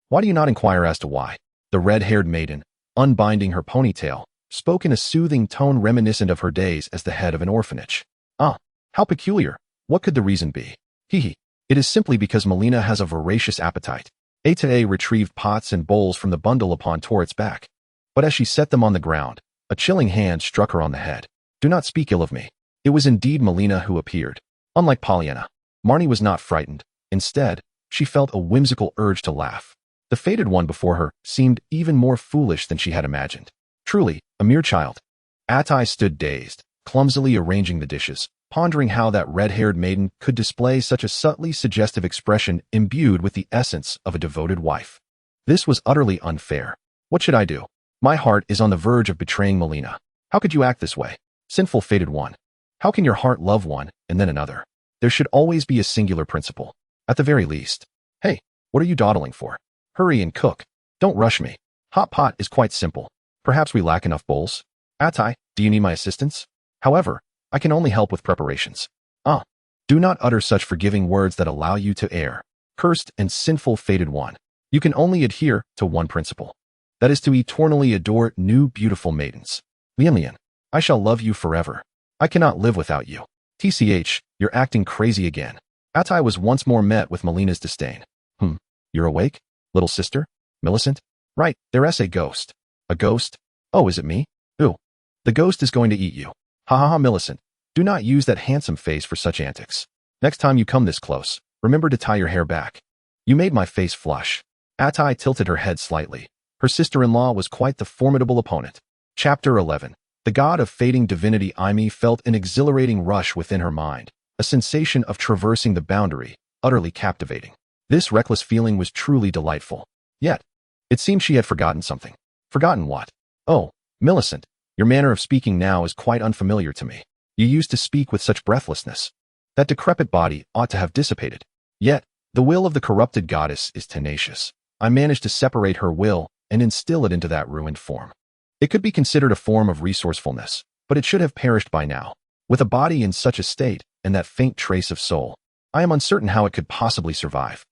Why do you not inquire as to why? The red-haired maiden, unbinding her ponytail, spoke in a soothing tone reminiscent of her days as the head of an orphanage. Ah, how peculiar. What could the reason be? Hee. It is simply because Malenia has a voracious appetite. Ata retrieved pots and bowls from the bundle upon Torret's back. But as she set them on the ground, a chilling hand struck her on the head. Do not speak ill of me. It was indeed Malenia who appeared. Unlike Pollyanna, Marnie was not frightened. Instead, she felt a whimsical urge to laugh. The fated one before her seemed even more foolish than she had imagined. Truly, a mere child. Atai stood dazed, clumsily arranging the dishes, pondering how that red-haired maiden could display such a subtly suggestive expression imbued with the essence of a devoted wife. This was utterly unfair. What should I do? My heart is on the verge of betraying Malenia. How could you act this way? Sinful fated one. How can your heart love one and then another? There should always be a singular principle. At the very least. Hey, what are you dawdling for? Hurry and cook. Don't rush me. Hot pot is quite simple. Perhaps we lack enough bowls? Atai, do you need my assistance? However, I can only help with preparations. Do not utter such forgiving words that allow you to err. Cursed and sinful fated one. You can only adhere to one principle. That is to eternally adore new beautiful maidens. Lian, I shall love you forever. I cannot live without you. TCH, you're acting crazy again. Atai was once more met with Malenia's disdain. You're awake? Little sister? Millicent? Right, there's a ghost. A ghost? Oh, is it me? Ooh. The ghost is going to eat you. Ha ha ha, Millicent. Do not use that handsome face for such antics. Next time you come this close, remember to tie your hair back. You made my face flush. Atai tilted her head slightly. Her sister-in-law was quite the formidable opponent. Chapter 11. The god of fading divinity Imi felt an exhilarating rush within her mind, a sensation of traversing the boundary, utterly captivating. This reckless feeling was truly delightful. Yet, it seemed she had forgotten something. Forgotten what? Oh, Millicent, your manner of speaking now is quite unfamiliar to me. You used to speak with such breathlessness. That decrepit body ought to have dissipated. Yet, the will of the corrupted goddess is tenacious. I managed to separate her will and instill it into that ruined form. It could be considered a form of resourcefulness, but it should have perished by now. With a body in such a state and that faint trace of soul, I am uncertain how it could possibly survive.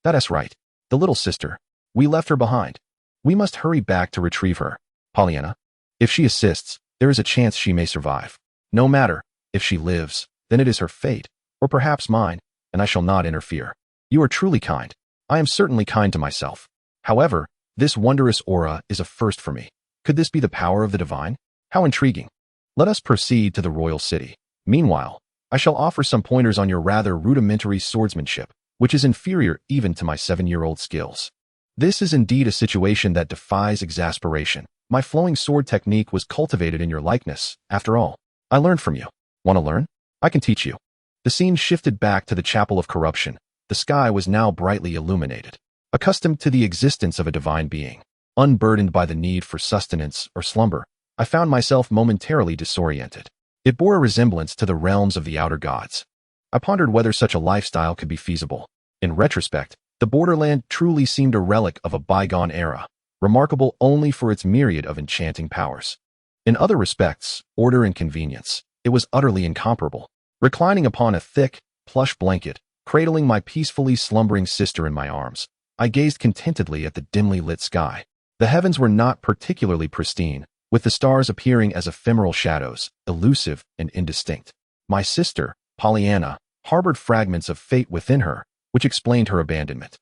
That is right. The little sister. We left her behind. We must hurry back to retrieve her. Pollyanna. If she assists, there is a chance she may survive. No matter. If she lives, then it is her fate, or perhaps mine, and I shall not interfere. You are truly kind. I am certainly kind to myself. However, this wondrous aura is a first for me. Could this be the power of the divine? How intriguing. Let us proceed to the royal city. Meanwhile, I shall offer some pointers on your rather rudimentary swordsmanship, which is inferior even to my 7-year-old skills. This is indeed a situation that defies exasperation. My flowing sword technique was cultivated in your likeness, after all. I learned from you. Want to learn? I can teach you. The scene shifted back to the Chapel of Corruption. The sky was now brightly illuminated. Accustomed to the existence of a divine being, unburdened by the need for sustenance or slumber, I found myself momentarily disoriented. It bore a resemblance to the realms of the outer gods. I pondered whether such a lifestyle could be feasible. In retrospect, the borderland truly seemed a relic of a bygone era, remarkable only for its myriad of enchanting powers. In other respects, order and convenience, it was utterly incomparable. Reclining upon a thick, plush blanket, cradling my peacefully slumbering sister in my arms, I gazed contentedly at the dimly lit sky. The heavens were not particularly pristine, with the stars appearing as ephemeral shadows, elusive and indistinct. My sister, Pollyanna, harbored fragments of fate within her, which explained her abandonment.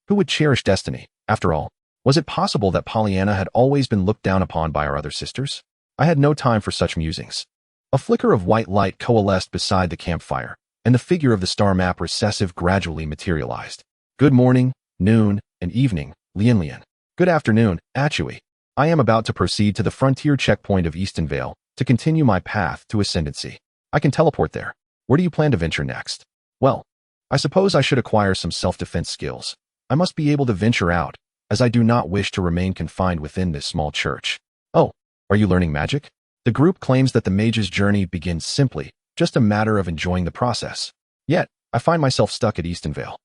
Who would cherish destiny? After all, was it possible that Pollyanna had always been looked down upon by our other sisters? I had no time for such musings. A flicker of white light coalesced beside the campfire, and the figure of the star map recessive gradually materialized. Good morning, noon, and evening, Lian. Good afternoon, Achui. I am about to proceed to the frontier checkpoint of Eastonvale to continue my path to ascendancy. I can teleport there. Where do you plan to venture next? Well, I suppose I should acquire some self-defense skills. I must be able to venture out, as I do not wish to remain confined within this small church. Oh, are you learning magic? The group claims that the mage's journey begins simply, just a matter of enjoying the process. Yet, I find myself stuck at Eastonvale.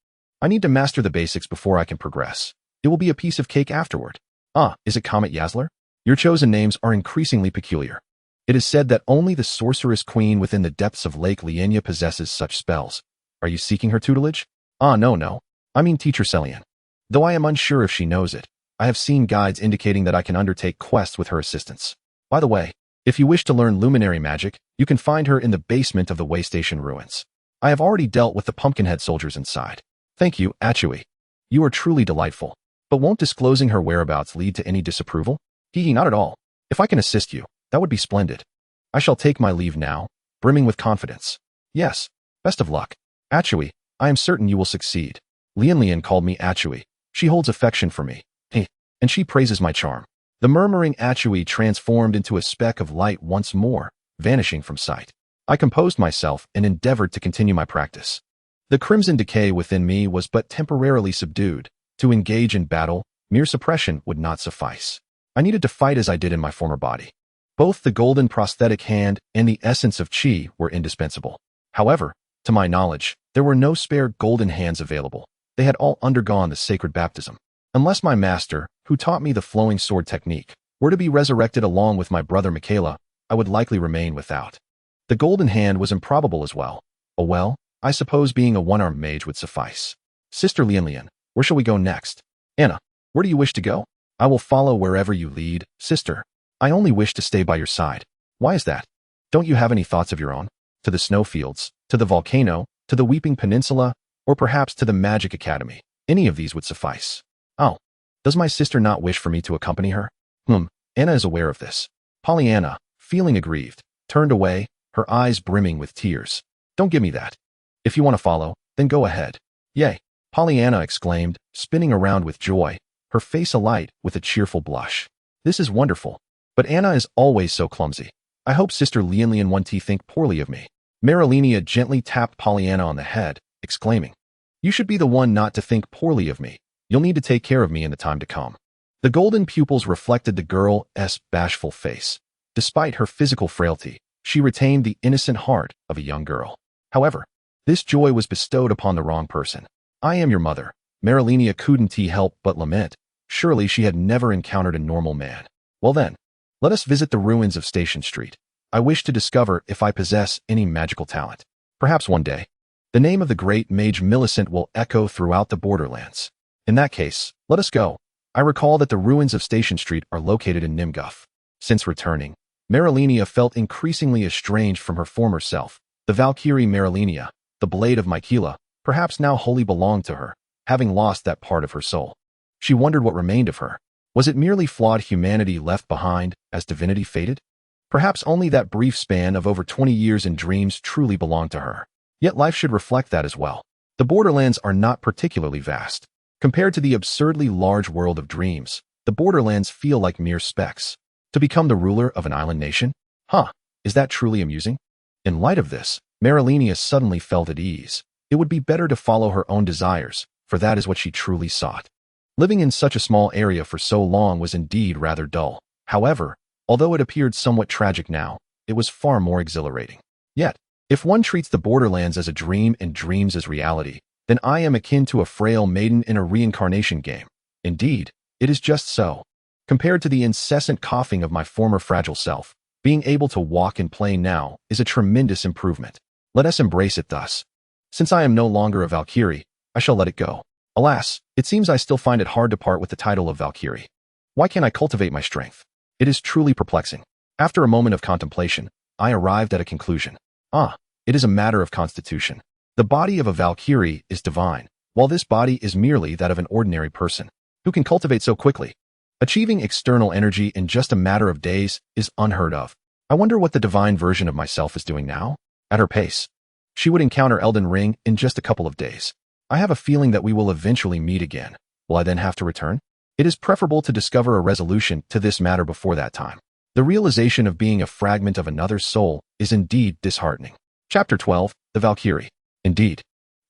I need to master the basics before I can progress. It will be a piece of cake afterward. Is it Comet Yasler? Your chosen names are increasingly peculiar. It is said that only the sorceress queen within the depths of Lake Lienia possesses such spells. Are you seeking her tutelage? Ah, no. I mean Teacher Celian. Though I am unsure if she knows it, I have seen guides indicating that I can undertake quests with her assistance. By the way, if you wish to learn luminary magic, you can find her in the basement of the Waystation ruins. I have already dealt with the Pumpkinhead soldiers inside. Thank you, Achui. You are truly delightful. But won't disclosing her whereabouts lead to any disapproval? Not at all. If I can assist you, that would be splendid. I shall take my leave now, brimming with confidence. Yes, best of luck. Achui, I am certain you will succeed. Lian called me Achui. She holds affection for me. And she praises my charm. The murmuring Achui transformed into a speck of light once more, vanishing from sight. I composed myself and endeavored to continue my practice. The crimson decay within me was but temporarily subdued. To engage in battle, mere suppression would not suffice. I needed to fight as I did in my former body. Both the golden prosthetic hand and the essence of chi were indispensable. However, to my knowledge, there were no spare golden hands available. They had all undergone the sacred baptism. Unless my master, who taught me the flowing sword technique, were to be resurrected along with my brother Miquella, I would likely remain without. The golden hand was improbable as well. Oh well, I suppose being a one-armed mage would suffice. Sister Lian, where shall we go next? Anna, where do you wish to go? I will follow wherever you lead, sister. I only wish to stay by your side. Why is that? Don't you have any thoughts of your own? To the snowfields, to the volcano, to the Weeping Peninsula, or perhaps to the Magic Academy. Any of these would suffice. Oh, does my sister not wish for me to accompany her? Anna is aware of this. Pollyanna, feeling aggrieved, turned away, her eyes brimming with tears. Don't give me that. If you want to follow, then go ahead. Yay, Pollyanna exclaimed, spinning around with joy, her face alight with a cheerful blush. This is wonderful. But Anna is always so clumsy. I hope Sister Lian won't think poorly of me. Malenia gently tapped Pollyanna on the head, exclaiming, You should be the one not to think poorly of me. You'll need to take care of me in the time to come. The golden pupils reflected the girl's bashful face. Despite her physical frailty, she retained the innocent heart of a young girl. However, this joy was bestowed upon the wrong person. I am your mother. Malenia couldn't help but lament. Surely she had never encountered a normal man. Well then, let us visit the ruins of Station Street. I wish to discover if I possess any magical talent. Perhaps one day, the name of the great mage Millicent will echo throughout the borderlands. In that case, let us go. I recall that the ruins of Station Street are located in Nimguff. Since returning, Malenia felt increasingly estranged from her former self. The Valkyrie Malenia, the blade of Miquella, perhaps now wholly belonged to her, having lost that part of her soul. She wondered what remained of her. Was it merely flawed humanity left behind, as divinity faded? Perhaps only that brief span of over 20 years in dreams truly belonged to her. Yet life should reflect that as well. The borderlands are not particularly vast. Compared to the absurdly large world of dreams, the borderlands feel like mere specks. To become the ruler of an island nation? Is that truly amusing? In light of this, Malenia suddenly felt at ease. It would be better to follow her own desires, for that is what she truly sought. Living in such a small area for so long was indeed rather dull. However, although it appeared somewhat tragic now, it was far more exhilarating. Yet, if one treats the borderlands as a dream and dreams as reality, then I am akin to a frail maiden in a reincarnation game. Indeed, it is just so. Compared to the incessant coughing of my former fragile self, being able to walk and play now is a tremendous improvement. Let us embrace it thus. Since I am no longer a Valkyrie, I shall let it go. Alas, it seems I still find it hard to part with the title of Valkyrie. Why can't I cultivate my strength? It is truly perplexing. After a moment of contemplation, I arrived at a conclusion. It is a matter of constitution. The body of a Valkyrie is divine, while this body is merely that of an ordinary person. Who can cultivate so quickly? Achieving external energy in just a matter of days is unheard of. I wonder what the divine version of myself is doing now? At her pace, she would encounter Elden Ring in just a couple of days. I have a feeling that we will eventually meet again. Will I then have to return? It is preferable to discover a resolution to this matter before that time. The realization of being a fragment of another's soul is indeed disheartening. Chapter 12, The Valkyrie. Indeed,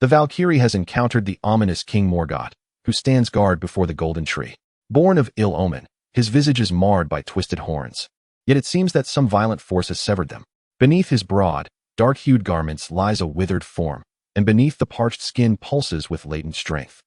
the Valkyrie has encountered the ominous King Morgott, who stands guard before the golden tree. Born of ill omen, his visage is marred by twisted horns. Yet it seems that some violent force has severed them. Beneath his broad, dark-hued garments lies a withered form, and beneath the parched skin pulses with latent strength.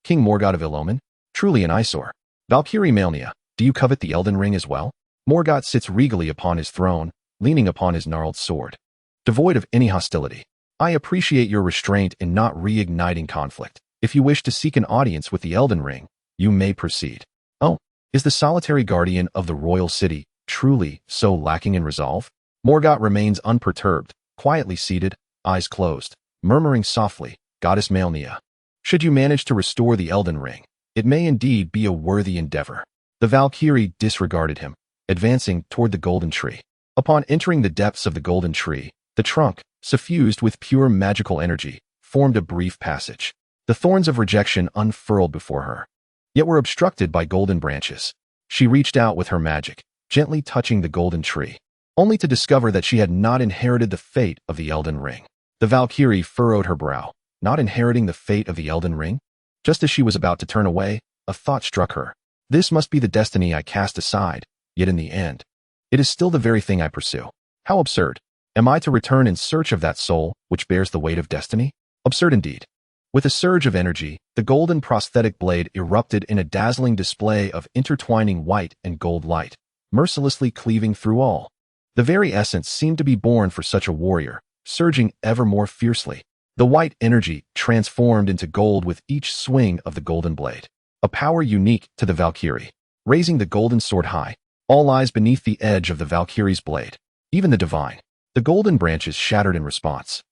King Morgott of ill omen? Truly an eyesore. Valkyrie Malenia, Do you covet the Elden Ring as well? Morgott sits regally upon his throne, leaning upon his gnarled sword. Devoid of any hostility. I appreciate your restraint in not reigniting conflict. If you wish to seek an audience with the Elden Ring, you may proceed. Oh, is the solitary guardian of the royal city truly so lacking in resolve? Morgott remains unperturbed, quietly seated, eyes closed, murmuring softly, Goddess Malenia. Should you manage to restore the Elden Ring, it may indeed be a worthy endeavor. The Valkyrie disregarded him, advancing toward the golden tree. Upon entering the depths of the golden tree, the trunk, suffused with pure magical energy, formed a brief passage. The thorns of rejection unfurled before her, yet were obstructed by golden branches. She reached out with her magic, gently touching the golden tree, only to discover that she had not inherited the fate of the Elden Ring. The Valkyrie furrowed her brow, not inheriting the fate of the Elden Ring? Just as she was about to turn away, a thought struck her. This must be the destiny I cast aside, yet in the end, it is still the very thing I pursue. How absurd. Am I to return in search of that soul which bears the weight of destiny? Absurd indeed. With a surge of energy, the golden prosthetic blade erupted in a dazzling display of intertwining white and gold light, mercilessly cleaving through all. The very essence seemed to be born for such a warrior, surging ever more fiercely. The white energy transformed into gold with each swing of the golden blade. A power unique to the Valkyrie. Raising the golden sword high, all lies beneath the edge of the Valkyrie's blade. Even the divine. The golden branches shattered in response.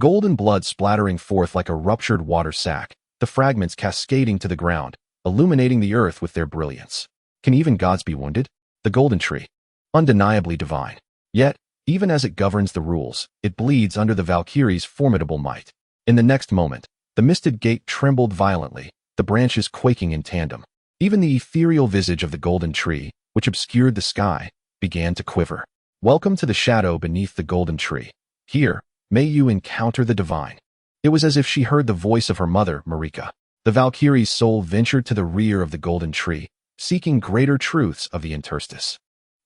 Golden blood splattering forth like a ruptured water sack, the fragments cascading to the ground, illuminating the earth with their brilliance. Can even gods be wounded? The golden tree. Undeniably divine. Yet, even as it governs the rules, it bleeds under the Valkyrie's formidable might. In the next moment, the misted gate trembled violently, the branches quaking in tandem. Even the ethereal visage of the golden tree, which obscured the sky, began to quiver. Welcome to the shadow beneath the golden tree. Here, may you encounter the divine. It was as if she heard the voice of her mother, Marika. The Valkyrie's soul ventured to the rear of the golden tree, seeking greater truths of the interstice.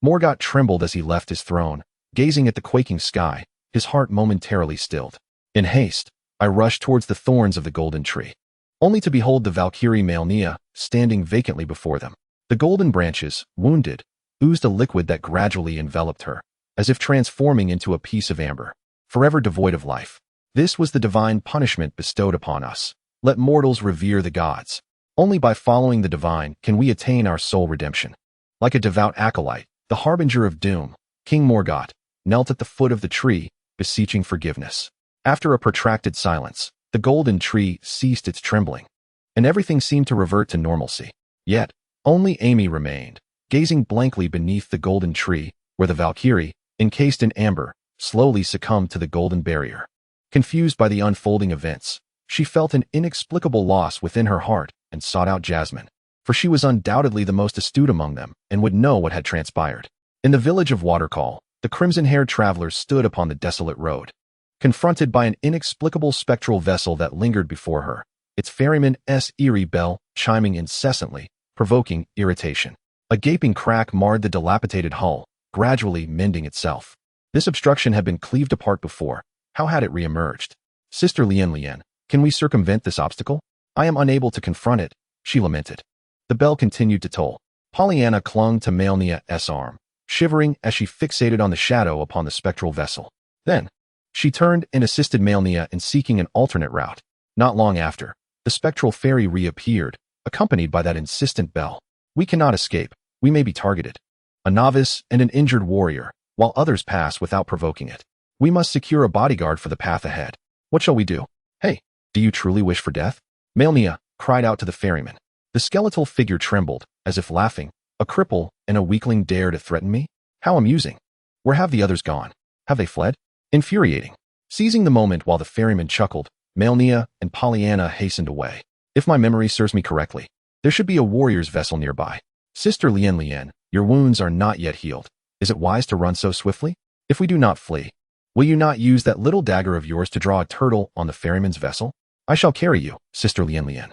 Morgott trembled as he left his throne, gazing at the quaking sky, his heart momentarily stilled. In haste, I rushed towards the thorns of the golden tree, only to behold the Valkyrie Malenia standing vacantly before them. The golden branches, wounded, oozed a liquid that gradually enveloped her, as if transforming into a piece of amber, forever devoid of life. This was the divine punishment bestowed upon us. Let mortals revere the gods. Only by following the divine can we attain our soul redemption. Like a devout acolyte, the harbinger of doom, King Morgott knelt at the foot of the tree, beseeching forgiveness. After a protracted silence, the golden tree ceased its trembling, and everything seemed to revert to normalcy. Yet, only Amy remained, gazing blankly beneath the golden tree, where the Valkyrie, encased in amber, slowly succumbed to the golden barrier. Confused by the unfolding events, she felt an inexplicable loss within her heart and sought out Jasmine, for she was undoubtedly the most astute among them and would know what had transpired. In the village of Watercall, the crimson-haired traveler stood upon the desolate road, confronted by an inexplicable spectral vessel that lingered before her, its ferryman's eerie bell chiming incessantly, provoking irritation. A gaping crack marred the dilapidated hull, gradually mending itself. This obstruction had been cleaved apart before. How had it re-emerged? Sister Lien, can we circumvent this obstacle? I am unable to confront it, she lamented. The bell continued to toll. Pollyanna clung to Malenia's arm, shivering as she fixated on the shadow upon the spectral vessel. Then, she turned and assisted Malenia in seeking an alternate route. Not long after, the spectral fairy reappeared, accompanied by that insistent bell. We cannot escape. We may be targeted. A novice and an injured warrior, while others pass without provoking it. We must secure a bodyguard for the path ahead. What shall we do? Hey, do you truly wish for death? Malenia cried out to the ferryman. The skeletal figure trembled, as if laughing. A cripple and a weakling dare to threaten me? How amusing. Where have the others gone? Have they fled? Infuriating. Seizing the moment while the ferryman chuckled, Malenia and Pollyanna hastened away. If my memory serves me correctly, there should be a warrior's vessel nearby. Sister Lien, your wounds are not yet healed. Is it wise to run so swiftly? If we do not flee, will you not use that little dagger of yours to draw a turtle on the ferryman's vessel? I shall carry you, Sister Lien.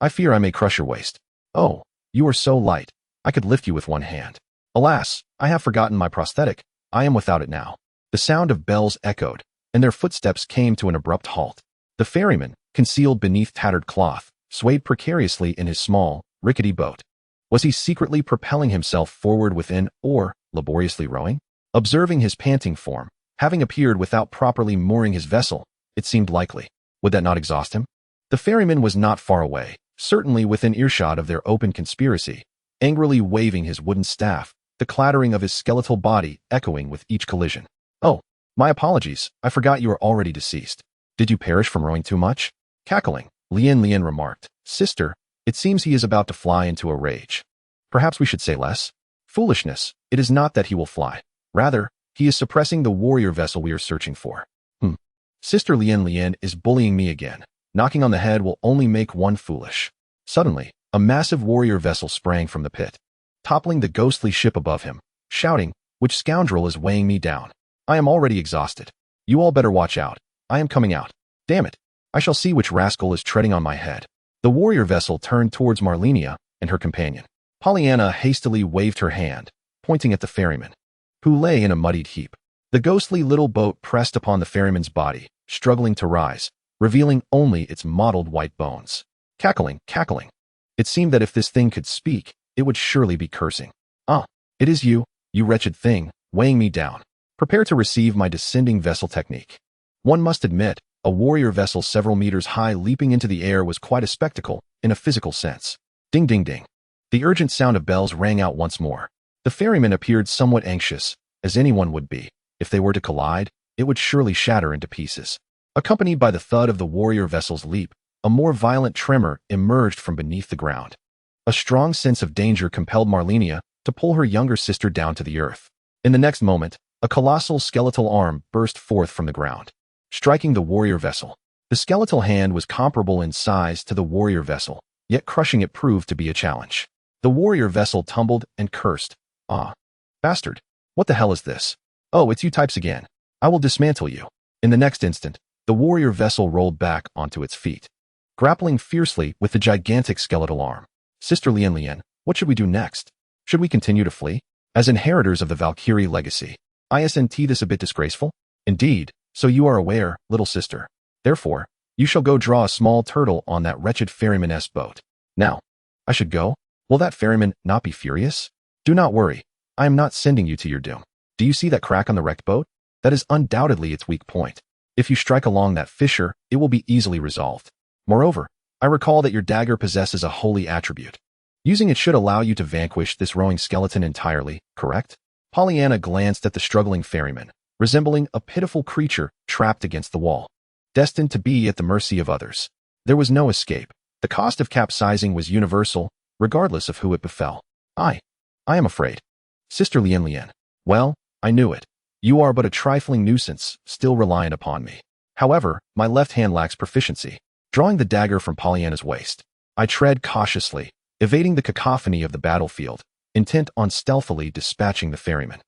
I fear I may crush your waist. Oh, you are so light. I could lift you with one hand. Alas, I have forgotten my prosthetic. I am without it now. The sound of bells echoed, and their footsteps came to an abrupt halt. The ferryman, concealed beneath tattered cloth, swayed precariously in his small, rickety boat. Was he secretly propelling himself forward within or laboriously rowing? Observing his panting form, having appeared without properly mooring his vessel, it seemed likely. Would that not exhaust him? The ferryman was not far away, certainly within earshot of their open conspiracy, angrily waving his wooden staff, the clattering of his skeletal body echoing with each collision. Oh, my apologies, I forgot you are already deceased. Did you perish from rowing too much? Cackling, Lien remarked, Sister, it seems he is about to fly into a rage. Perhaps we should say less? Foolishness, it is not that he will fly. Rather, he is suppressing the warrior vessel we are searching for. Sister Lien is bullying me again. Knocking on the head will only make one foolish. Suddenly, a massive warrior vessel sprang from the pit, toppling the ghostly ship above him, shouting, Which scoundrel is weighing me down? I am already exhausted. You all better watch out. I am coming out. Damn it. I shall see which rascal is treading on my head. The warrior vessel turned towards Malenia and her companion. Pollyanna hastily waved her hand, pointing at the ferryman, who lay in a muddied heap. The ghostly little boat pressed upon the ferryman's body, struggling to rise, revealing only its mottled white bones. Cackling. It seemed that if this thing could speak, it would surely be cursing. Ah, it is you, you wretched thing, weighing me down. Prepare to receive my descending vessel technique. One must admit, a warrior vessel several meters high leaping into the air was quite a spectacle, in a physical sense. Ding ding ding. The urgent sound of bells rang out once more. The ferryman appeared somewhat anxious, as anyone would be. If they were to collide, it would surely shatter into pieces. Accompanied by the thud of the warrior vessel's leap, a more violent tremor emerged from beneath the ground. A strong sense of danger compelled Malenia to pull her younger sister down to the earth. In the next moment, a colossal skeletal arm burst forth from the ground, striking the warrior vessel. The skeletal hand was comparable in size to the warrior vessel, yet crushing it proved to be a challenge. The warrior vessel tumbled and cursed. Ah, bastard. What the hell is this? Oh, it's you types again. I will dismantle you. In the next instant, the warrior vessel rolled back onto its feet, grappling fiercely with the gigantic skeletal arm. Sister Lien, what should we do next? Should we continue to flee? As inheritors of the Valkyrie legacy, isn't this a bit disgraceful? Indeed, so you are aware, little sister. Therefore, you shall go draw a small turtle on that wretched ferryman-esque boat. Now, I should go? Will that ferryman not be furious? Do not worry. I am not sending you to your doom. Do you see that crack on the wrecked boat? That is undoubtedly its weak point. If you strike along that fissure, it will be easily resolved. Moreover, I recall that your dagger possesses a holy attribute. Using it should allow you to vanquish this rowing skeleton entirely, correct? Pollyanna glanced at the struggling ferryman, resembling a pitiful creature trapped against the wall, destined to be at the mercy of others. There was no escape. The cost of capsizing was universal, regardless of who it befell. I am afraid. Sister Lien. Well, I knew it. You are but a trifling nuisance, still reliant upon me. However, my left hand lacks proficiency. Drawing the dagger from Pollyanna's waist, I tread cautiously, evading the cacophony of the battlefield, intent on stealthily dispatching the ferryman.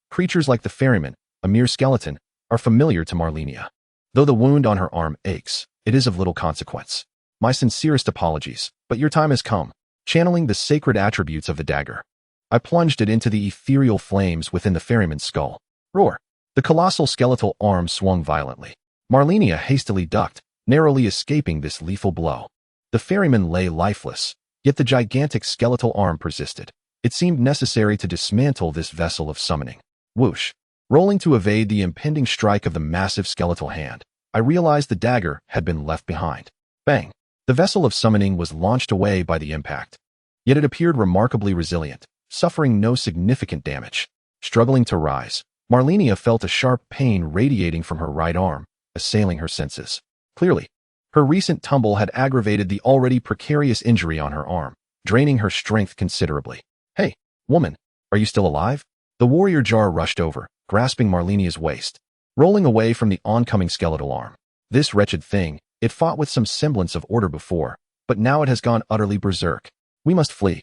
Creatures like the ferryman, a mere skeleton, are familiar to Malenia. Though the wound on her arm aches, it is of little consequence. My sincerest apologies, but your time has come. Channeling the sacred attributes of the dagger, I plunged it into the ethereal flames within the ferryman's skull. Roar! The colossal skeletal arm swung violently. Malenia hastily ducked, narrowly escaping this lethal blow. The ferryman lay lifeless, yet the gigantic skeletal arm persisted. It seemed necessary to dismantle this vessel of summoning. Whoosh! Rolling to evade the impending strike of the massive skeletal hand, I realized the dagger had been left behind. Bang! The vessel of summoning was launched away by the impact. Yet it appeared remarkably resilient, suffering no significant damage. Struggling to rise, Malenia felt a sharp pain radiating from her right arm, assailing her senses. Clearly, her recent tumble had aggravated the already precarious injury on her arm, draining her strength considerably. Hey, woman, are you still alive? The warrior jar rushed over, grasping Malenia's waist, rolling away from the oncoming skeletal arm. This wretched thing, it fought with some semblance of order before, but now it has gone utterly berserk. We must flee.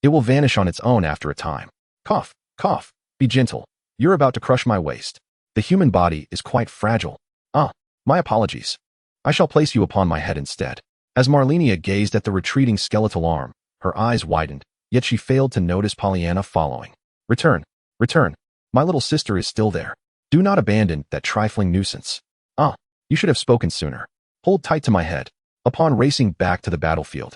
It will vanish on its own after a time. Cough, cough, be gentle. You're about to crush my waist. The human body is quite fragile. Ah, my apologies. I shall place you upon my head instead. As Malenia gazed at the retreating skeletal arm, her eyes widened, yet she failed to notice Pollyanna following. Return. My little sister is still there. Do not abandon that trifling nuisance. Ah, you should have spoken sooner. Hold tight to my head. Upon racing back to the battlefield,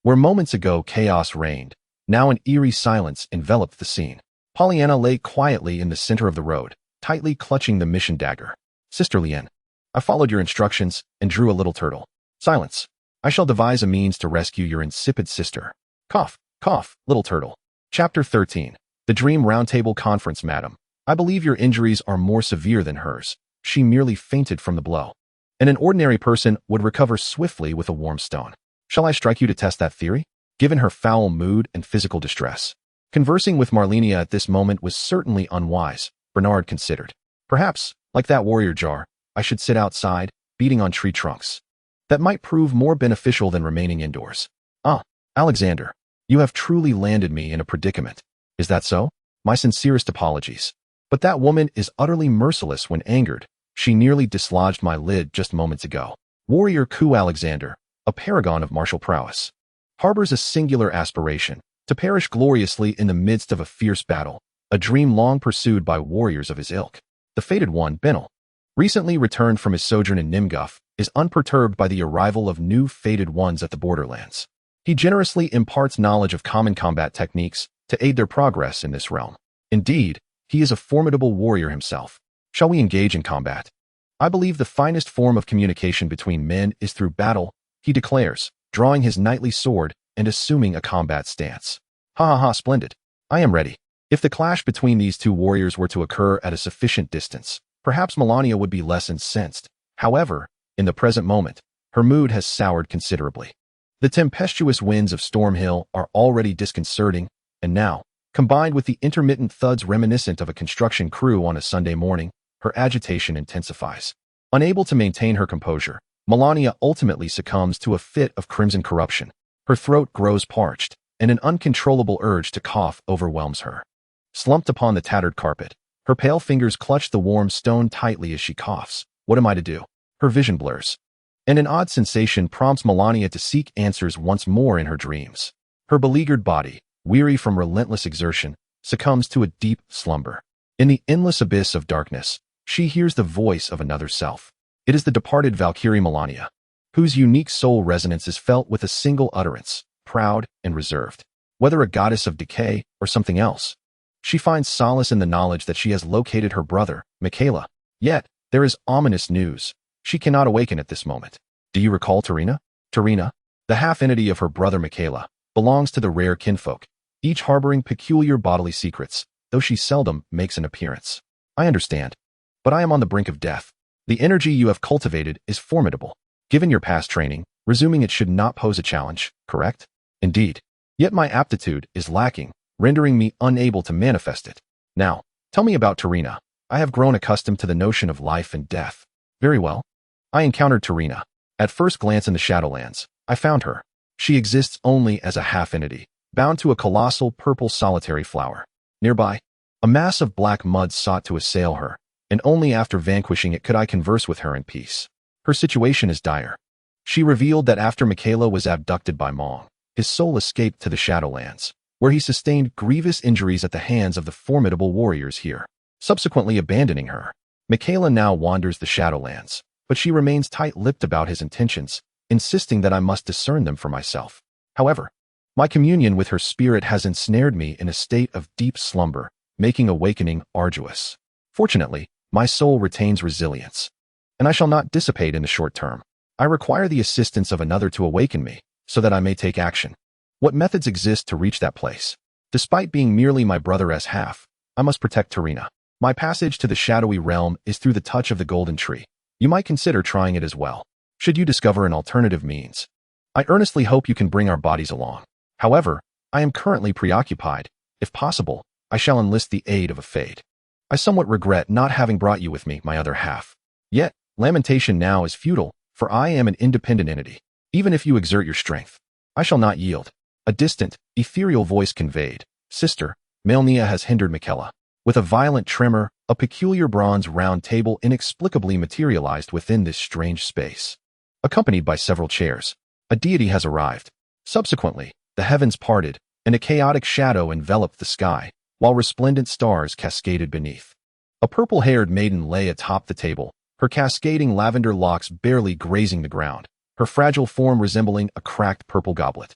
where moments ago chaos reigned, Now an eerie silence enveloped the scene. Pollyanna lay quietly in the center of the road, tightly clutching the mission dagger. Sister Lien, I followed your instructions and drew a little turtle. Silence. I shall devise a means to rescue your insipid sister. Cough, cough, little turtle. Chapter 13. The Dream Roundtable Conference, Madam. I believe your injuries are more severe than hers. She merely fainted from the blow. And an ordinary person would recover swiftly with a warm stone. Shall I strike you to test that theory? Given her foul mood and physical distress. Conversing with Malenia at this moment was certainly unwise, Bernard considered. Perhaps, like that warrior jar, I should sit outside, beating on tree trunks. That might prove more beneficial than remaining indoors. Ah, Alexander, you have truly landed me in a predicament. Is that so? My sincerest apologies. But that woman is utterly merciless when angered. She nearly dislodged my lid just moments ago. Warrior Ku Alexander, a paragon of martial prowess, harbors a singular aspiration, to perish gloriously in the midst of a fierce battle, a dream long pursued by warriors of his ilk. The fated one, Benel, recently returned from his sojourn in Nimguf, is unperturbed by the arrival of new fated ones at the borderlands. He generously imparts knowledge of common combat techniques to aid their progress in this realm. Indeed, he is a formidable warrior himself. Shall we engage in combat? I believe the finest form of communication between men is through battle, he declares, drawing his knightly sword and assuming a combat stance. Ha ha ha, splendid. I am ready. If the clash between these two warriors were to occur at a sufficient distance, perhaps Malenia would be less incensed. However, in the present moment, her mood has soured considerably. The tempestuous winds of Storm Hill are already disconcerting, and now, combined with the intermittent thuds reminiscent of a construction crew on a Sunday morning, her agitation intensifies. Unable to maintain her composure, Malenia ultimately succumbs to a fit of crimson corruption. Her throat grows parched, and an uncontrollable urge to cough overwhelms her. Slumped upon the tattered carpet, her pale fingers clutch the warm stone tightly as she coughs. What am I to do? Her vision blurs, and an odd sensation prompts Malenia to seek answers once more in her dreams. Her beleaguered body, weary from relentless exertion, succumbs to a deep slumber. In the endless abyss of darkness, she hears the voice of another self. It is the departed Valkyrie Malenia, whose unique soul resonance is felt with a single utterance, proud and reserved. Whether a goddess of decay or something else, she finds solace in the knowledge that she has located her brother, Miquella. Yet, there is ominous news. She cannot awaken at this moment. Do you recall Tarina? Tarina, the half-entity of her brother Miquella, belongs to the rare kinfolk, each harboring peculiar bodily secrets, though she seldom makes an appearance. I understand, but I am on the brink of death. The energy you have cultivated is formidable. Given your past training, resuming it should not pose a challenge, correct? Indeed. Yet my aptitude is lacking, rendering me unable to manifest it. Now, tell me about Tarina. I have grown accustomed to the notion of life and death. Very well. I encountered Tarina. At first glance in the Shadowlands, I found her. She exists only as a half-entity, bound to a colossal purple solitary flower. Nearby, a mass of black mud sought to assail her, and only after vanquishing it could I converse with her in peace. Her situation is dire. She revealed that after Miquella was abducted by Mong, his soul escaped to the Shadowlands, where he sustained grievous injuries at the hands of the formidable warriors here, subsequently abandoning her. Miquella now wanders the Shadowlands, but she remains tight-lipped about his intentions, insisting that I must discern them for myself. However, my communion with her spirit has ensnared me in a state of deep slumber, making awakening arduous. Fortunately, my soul retains resilience, and I shall not dissipate in the short term. I require the assistance of another to awaken me, so that I may take action. What methods exist to reach that place? Despite being merely my brother's half, I must protect Tarina. My passage to the shadowy realm is through the touch of the golden tree. You might consider trying it as well, should you discover an alternative means. I earnestly hope you can bring our bodies along. However, I am currently preoccupied. If possible, I shall enlist the aid of a fade. I somewhat regret not having brought you with me, my other half. Yet, lamentation now is futile, for I am an independent entity. Even if you exert your strength, I shall not yield. A distant, ethereal voice conveyed, Sister, Malenia has hindered Miquella. With a violent tremor, a peculiar bronze round table inexplicably materialized within this strange space. Accompanied by several chairs, a deity has arrived. Subsequently, the heavens parted, and a chaotic shadow enveloped the sky, while resplendent stars cascaded beneath. A purple-haired maiden lay atop the table, her cascading lavender locks barely grazing the ground, her fragile form resembling a cracked purple goblet.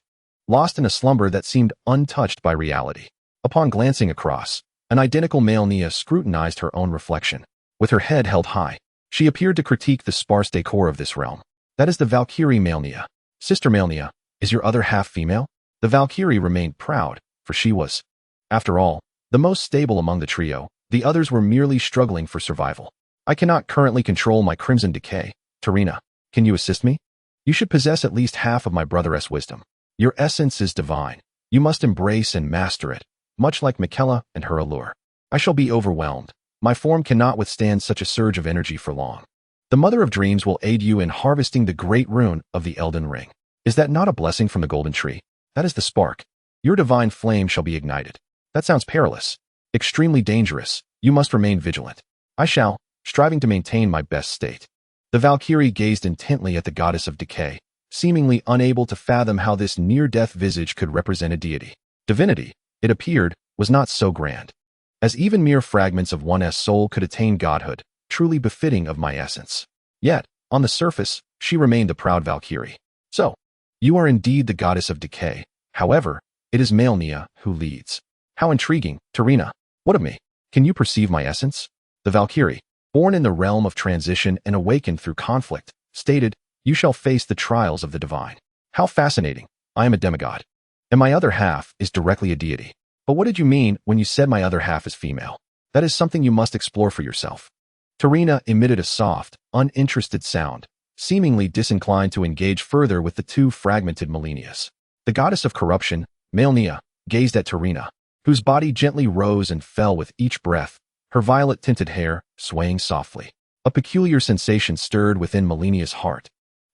lost in a slumber that seemed untouched by reality. Upon glancing across, an identical Malenia scrutinized her own reflection. With her head held high, she appeared to critique the sparse decor of this realm. That is the Valkyrie Malenia. Sister Malenia, is your other half female? The Valkyrie remained proud, for she was, after all, the most stable among the trio. The others were merely struggling for survival. I cannot currently control my crimson decay. Tarina, can you assist me? You should possess at least half of my brother's wisdom. Your essence is divine. You must embrace and master it, much like Miquella and her allure. I shall be overwhelmed. My form cannot withstand such a surge of energy for long. The Mother of Dreams will aid you in harvesting the great rune of the Elden Ring. Is that not a blessing from the golden tree? That is the spark. Your divine flame shall be ignited. That sounds perilous. Extremely dangerous. You must remain vigilant. I shall, striving to maintain my best state. The Valkyrie gazed intently at the goddess of decay, seemingly unable to fathom how this near-death visage could represent a deity. Divinity, it appeared, was not so grand, as even mere fragments of one's soul could attain godhood, truly befitting of my essence. Yet, on the surface, she remained a proud Valkyrie. So, you are indeed the goddess of decay. However, it is Malenia who leads. How intriguing, Tarina. What of me? Can you perceive my essence? The Valkyrie, born in the realm of transition and awakened through conflict, stated, you shall face the trials of the divine. How fascinating. I am a demigod. And my other half is directly a deity. But what did you mean when you said my other half is female? That is something you must explore for yourself. Tarina emitted a soft, uninterested sound, seemingly disinclined to engage further with the two fragmented Malenias. The goddess of corruption, Malenia, gazed at Tarina, whose body gently rose and fell with each breath, her violet-tinted hair swaying softly. A peculiar sensation stirred within Malenia's heart,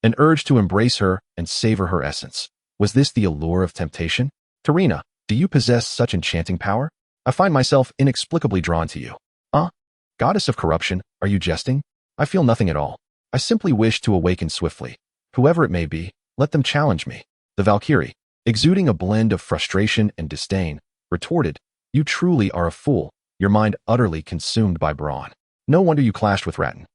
an urge to embrace her and savor her essence. Was this the allure of temptation? Tarina, do you possess such enchanting power? I find myself inexplicably drawn to you. Goddess of corruption, are you jesting? I feel nothing at all. I simply wish to awaken swiftly. Whoever it may be, let them challenge me. The Valkyrie, exuding a blend of frustration and disdain, retorted, you truly are a fool, your mind utterly consumed by brawn. No wonder you clashed with Radahn.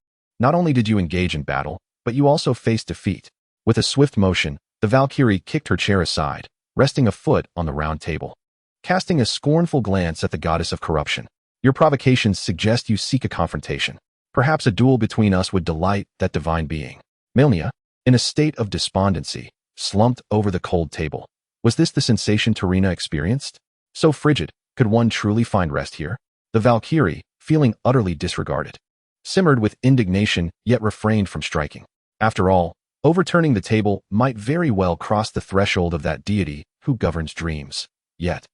Not only did you engage in battle, but you also faced defeat. With a swift motion, the Valkyrie kicked her chair aside, resting a foot on the round table. Casting a scornful glance at the goddess of corruption, your provocations suggest you seek a confrontation. Perhaps a duel between us would delight that divine being. Malenia, in a state of despondency, slumped over the cold table. Was this the sensation Tarina experienced? So frigid, could one truly find rest here? The Valkyrie, feeling utterly disregarded, simmered with indignation yet refrained from striking. After all, overturning the table might very well cross the threshold of that deity who governs dreams. Yet,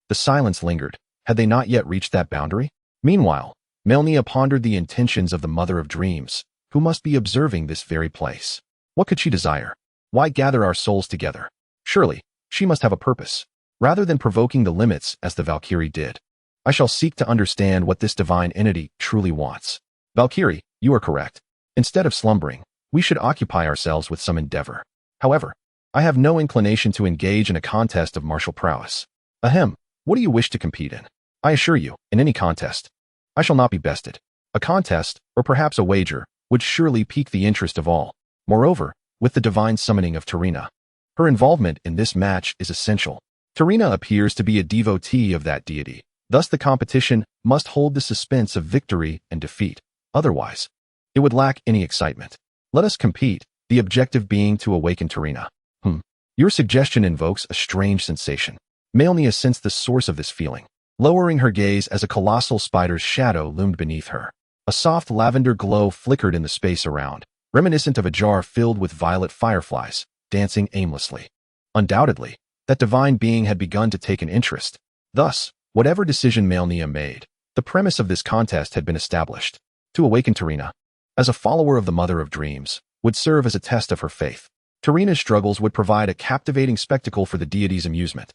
the silence lingered. Had they not yet reached that boundary? Meanwhile, Malenia pondered the intentions of the Mother of Dreams, who must be observing this very place. What could she desire? Why gather our souls together? Surely, she must have a purpose. Rather than provoking the limits as the Valkyrie did, I shall seek to understand what this divine entity truly wants. Valkyrie, you are correct. Instead of slumbering, we should occupy ourselves with some endeavor. However, I have no inclination to engage in a contest of martial prowess. Ahem, what do you wish to compete in? I assure you, in any contest, I shall not be bested. A contest, or perhaps a wager, would surely pique the interest of all. Moreover, with the divine summoning of Tarina, her involvement in this match is essential. Tarina appears to be a devotee of that deity. Thus the competition must hold the suspense of victory and defeat. Otherwise, it would lack any excitement. Let us compete, the objective being to awaken Tarina. Your suggestion invokes a strange sensation. Malenia sensed the source of this feeling, lowering her gaze as a colossal spider's shadow loomed beneath her. A soft lavender glow flickered in the space around, reminiscent of a jar filled with violet fireflies, dancing aimlessly. Undoubtedly, that divine being had begun to take an interest. Thus, whatever decision Malenia made, the premise of this contest had been established. To awaken Tarina, as a follower of the Mother of Dreams, would serve as a test of her faith. Tarina's struggles would provide a captivating spectacle for the deity's amusement.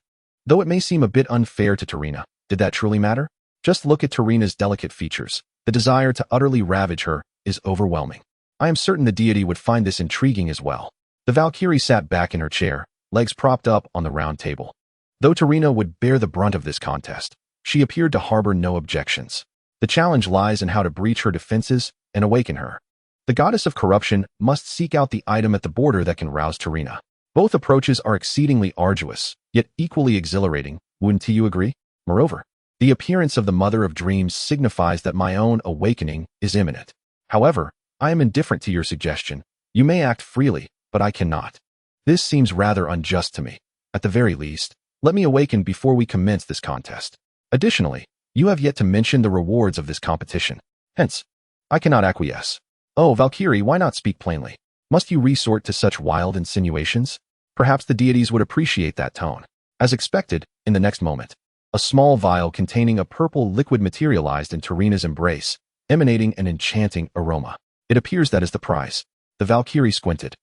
Though it may seem a bit unfair to Tarina, did that truly matter? Just look at Tarina's delicate features. The desire to utterly ravage her is overwhelming. I am certain the deity would find this intriguing as well. The Valkyrie sat back in her chair, legs propped up on the round table. Though Tarina would bear the brunt of this contest, she appeared to harbor no objections. The challenge lies in how to breach her defenses and awaken her. The goddess of corruption must seek out the item at the border that can rouse Tarina. Both approaches are exceedingly arduous, yet equally exhilarating, wouldn't you agree? Moreover, the appearance of the Mother of Dreams signifies that my own awakening is imminent. However, I am indifferent to your suggestion. You may act freely, but I cannot. This seems rather unjust to me. At the very least, let me awaken before we commence this contest. Additionally, you have yet to mention the rewards of this competition. Hence, I cannot acquiesce. Oh, Valkyrie, why not speak plainly? Must you resort to such wild insinuations? Perhaps the deities would appreciate that tone. As expected, in the next moment, a small vial containing a purple liquid materialized in Tarina's embrace, emanating an enchanting aroma. It appears that is the prize. The Valkyrie squinted,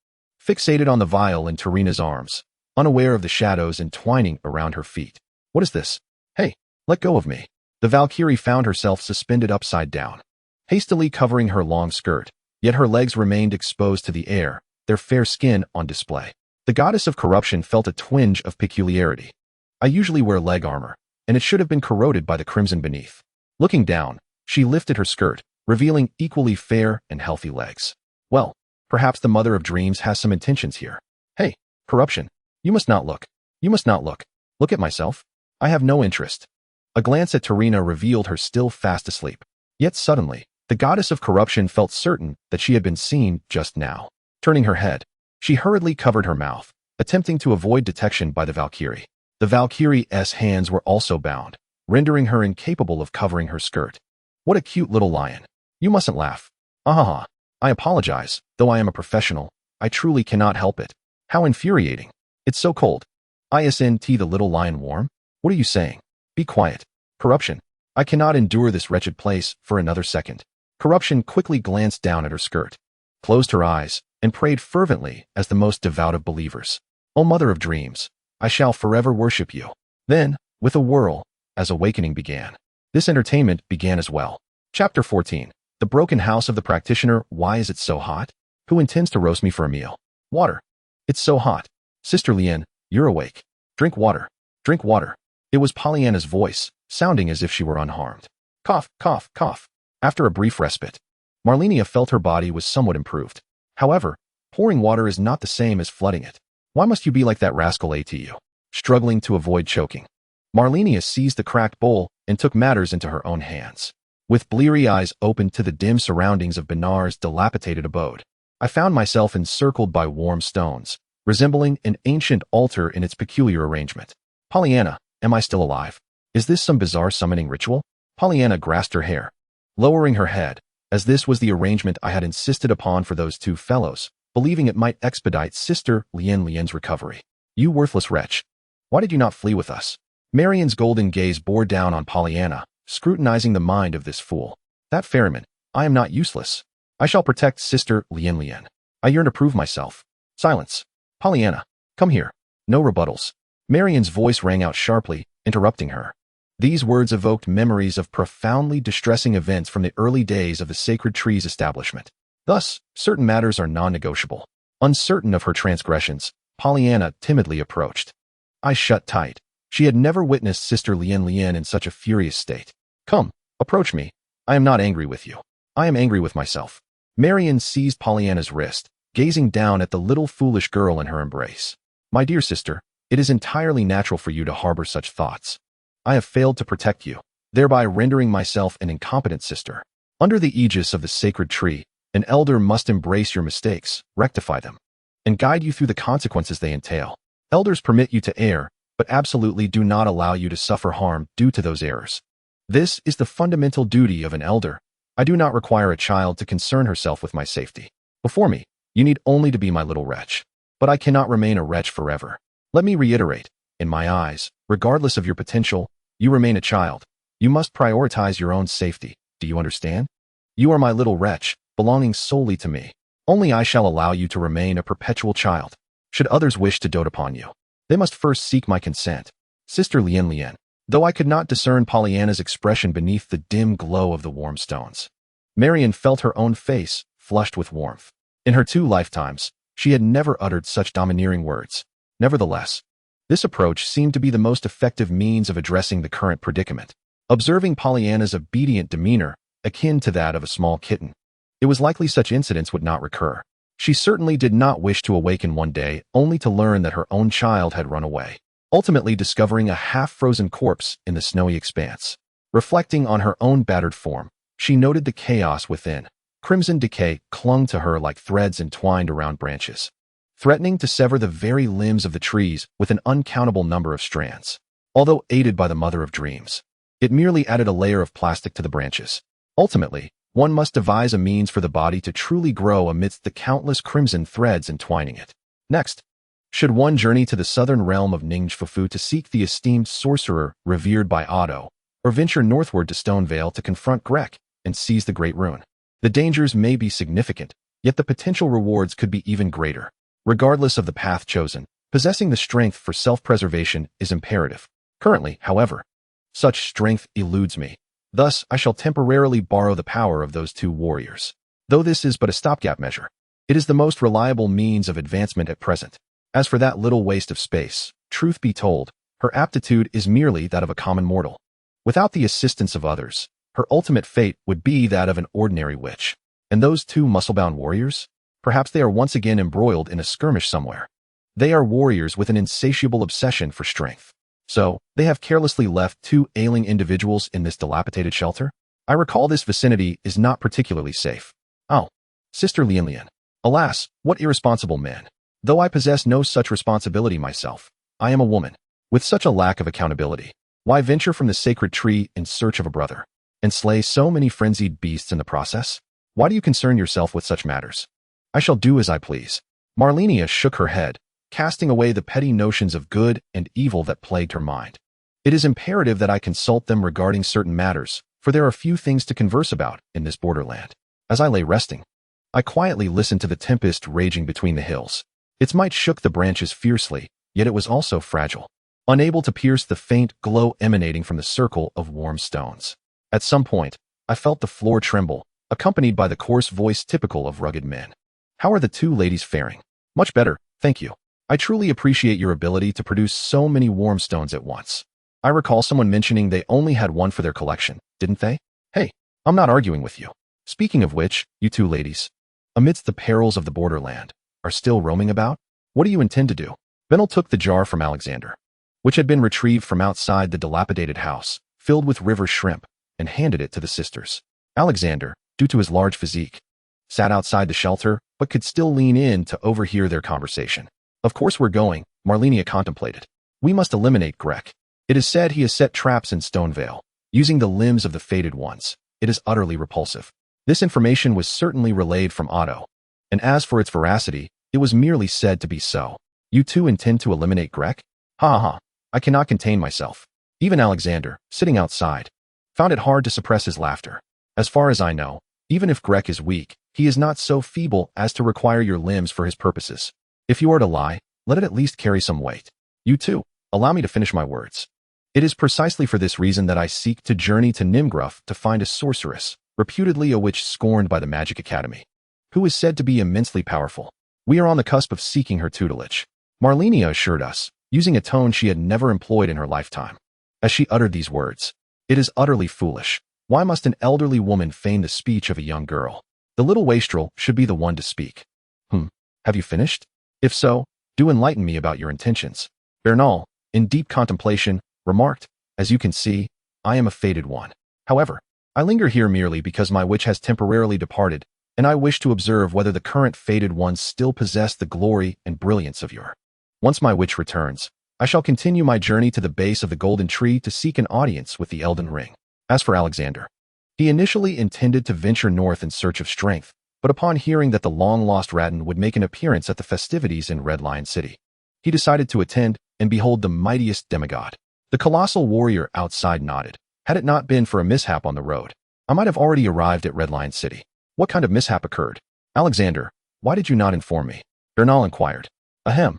fixated on the vial in Tarina's arms, unaware of the shadows entwining around her feet. What is this? Hey, let go of me. The Valkyrie found herself suspended upside down, hastily covering her long skirt, yet her legs remained exposed to the air, their fair skin on display. The goddess of corruption felt a twinge of peculiarity. I usually wear leg armor, and it should have been corroded by the crimson beneath. Looking down, she lifted her skirt, revealing equally fair and healthy legs. Well, perhaps the Mother of Dreams has some intentions here. Hey, corruption, you must not look. You must not look. Look at myself. I have no interest. A glance at Tarina revealed her still fast asleep. Yet suddenly, the goddess of corruption felt certain that she had been seen just now. Turning her head, she hurriedly covered her mouth, attempting to avoid detection by the Valkyrie. The Valkyrie's hands were also bound, rendering her incapable of covering her skirt. What a cute little lion. You mustn't laugh. Ahaha. I apologize, though I am a professional. I truly cannot help it. How infuriating. It's so cold. Isn't the little lion warm? What are you saying? Be quiet. Corruption. I cannot endure this wretched place for another second. Corruption quickly glanced down at her skirt, closed her eyes, and prayed fervently as the most devout of believers. O Mother of Dreams, I shall forever worship you. Then, with a whirl, as awakening began, this entertainment began as well. Chapter 14. The Broken House of the Practitioner. Why is it so hot? Who intends to roast me for a meal? Water. It's so hot. Sister Lien, you're awake. Drink water. Drink water. It was Pollyanna's voice, sounding as if she were unharmed. Cough, cough, cough. After a brief respite, Malenia felt her body was somewhat improved. However, pouring water is not the same as flooding it. Why must you be like that rascal ATU? Struggling to avoid choking, Malenia seized the cracked bowl and took matters into her own hands. With bleary eyes open to the dim surroundings of Benar's dilapidated abode, I found myself encircled by warm stones, resembling an ancient altar in its peculiar arrangement. Pollyanna, am I still alive? Is this some bizarre summoning ritual? Pollyanna grasped her hair, lowering her head, as this was the arrangement I had insisted upon for those two fellows, believing it might expedite Sister Lien's recovery. You worthless wretch. Why did you not flee with us? Marian's golden gaze bore down on Pollyanna, scrutinizing the mind of this fool. That ferryman, I am not useless. I shall protect Sister Lien. I yearn to prove myself. Silence. Pollyanna, come here. No rebuttals. Marian's voice rang out sharply, interrupting her. These words evoked memories of profoundly distressing events from the early days of the Sacred Tree's establishment. Thus, certain matters are non-negotiable. Uncertain of her transgressions, Pollyanna timidly approached. Eyes shut tight. She had never witnessed Sister Lien in such a furious state. Come, approach me. I am not angry with you. I am angry with myself. Marian seized Pollyanna's wrist, gazing down at the little foolish girl in her embrace. My dear sister, it is entirely natural for you to harbor such thoughts. I have failed to protect you, thereby rendering myself an incompetent sister. Under the aegis of the Sacred Tree, an elder must embrace your mistakes, rectify them, and guide you through the consequences they entail. Elders permit you to err, but absolutely do not allow you to suffer harm due to those errors. This is the fundamental duty of an elder. I do not require a child to concern herself with my safety. Before me, you need only to be my little wretch. But I cannot remain a wretch forever. Let me reiterate, in my eyes, regardless of your potential, you remain a child. You must prioritize your own safety. Do you understand? You are my little wretch, belonging solely to me. Only I shall allow you to remain a perpetual child. Should others wish to dote upon you, they must first seek my consent. Sister Lien, though I could not discern Pollyanna's expression beneath the dim glow of the warm stones. Marian felt her own face, flushed with warmth. In her 2 lifetimes, she had never uttered such domineering words. Nevertheless, this approach seemed to be the most effective means of addressing the current predicament. Observing Pollyanna's obedient demeanor, akin to that of a small kitten, it was likely such incidents would not recur. She certainly did not wish to awaken one day only to learn that her own child had run away. ultimately discovering a half-frozen corpse in the snowy expanse. Reflecting on her own battered form, she noted the chaos within. Crimson decay clung to her like threads entwined around branches, threatening to sever the very limbs of the trees with an uncountable number of strands. Although aided by the Mother of Dreams, it merely added a layer of plastic to the branches. Ultimately, one must devise a means for the body to truly grow amidst the countless crimson threads entwining it. Next, should one journey to the southern realm of Ningfufu to seek the esteemed sorcerer revered by Otto, or venture northward to Stonevale to confront Grek and seize the Great Rune? The dangers may be significant, yet the potential rewards could be even greater. Regardless of the path chosen, possessing the strength for self-preservation is imperative. Currently, however, such strength eludes me. Thus, I shall temporarily borrow the power of those two warriors. Though this is but a stopgap measure, it is the most reliable means of advancement at present. As for that little waste of space, truth be told, her aptitude is merely that of a common mortal. Without the assistance of others, her ultimate fate would be that of an ordinary witch. And those two muscle-bound warriors? Perhaps they are once again embroiled in a skirmish somewhere. They are warriors with an insatiable obsession for strength. So, they have carelessly left two ailing individuals in this dilapidated shelter? I recall this vicinity is not particularly safe. Oh, Sister Lian. Alas, what irresponsible men. Though I possess no such responsibility myself, I am a woman. With such a lack of accountability, why venture from the sacred tree in search of a brother, and slay so many frenzied beasts in the process? Why do you concern yourself with such matters? I shall do as I please. Malenia shook her head, casting away the petty notions of good and evil that plagued her mind. It is imperative that I consult them regarding certain matters, for there are few things to converse about in this borderland. As I lay resting, I quietly listened to the tempest raging between the hills. Its might shook the branches fiercely, yet it was also fragile, unable to pierce the faint glow emanating from the circle of warm stones. At some point, I felt the floor tremble, accompanied by the coarse voice typical of rugged men. How are the two ladies faring? Much better, thank you. I truly appreciate your ability to produce so many warm stones at once. I recall someone mentioning they only had one for their collection, didn't they? Hey, I'm not arguing with you. Speaking of which, you two ladies, amidst the perils of the borderland, are still roaming about? What do you intend to do? Benel took the jar from Alexander, which had been retrieved from outside the dilapidated house, filled with river shrimp, and handed it to the sisters. Alexander, due to his large physique, sat outside the shelter, but could still lean in to overhear their conversation. Of course we're going, Malenia contemplated. We must eliminate Grek. It is said he has set traps in Stonevale, using the limbs of the fated ones. It is utterly repulsive. This information was certainly relayed from Otto, and as for its veracity, it was merely said to be so. You two intend to eliminate Grek? Ha ha ha. I cannot contain myself. Even Alexander, sitting outside, found it hard to suppress his laughter. As far as I know, even if Grek is weak, he is not so feeble as to require your limbs for his purposes. If you are to lie, let it at least carry some weight. You too, allow me to finish my words. It is precisely for this reason that I seek to journey to Nimgruf to find a sorceress, reputedly a witch scorned by the Magic Academy, who is said to be immensely powerful. We are on the cusp of seeking her tutelage, Malenia assured us, using a tone she had never employed in her lifetime. As she uttered these words, it is utterly foolish. Why must an elderly woman feign the speech of a young girl? The little wastrel should be the one to speak. Have you finished? If so, do enlighten me about your intentions. Bernal, in deep contemplation, remarked, as you can see, I am a fated one. However, I linger here merely because my witch has temporarily departed, and I wish to observe whether the current fated ones still possess the glory and brilliance of yore. Once my witch returns, I shall continue my journey to the base of the golden tree to seek an audience with the Elden Ring. As for Alexander, he initially intended to venture north in search of strength, but upon hearing that the long-lost Radahn would make an appearance at the festivities in Red Lion City, he decided to attend and behold the mightiest demigod. The colossal warrior outside nodded. Had it not been for a mishap on the road, I might have already arrived at Red Lion City. What kind of mishap occurred? Alexander, why did you not inform me? Bernal inquired. Ahem.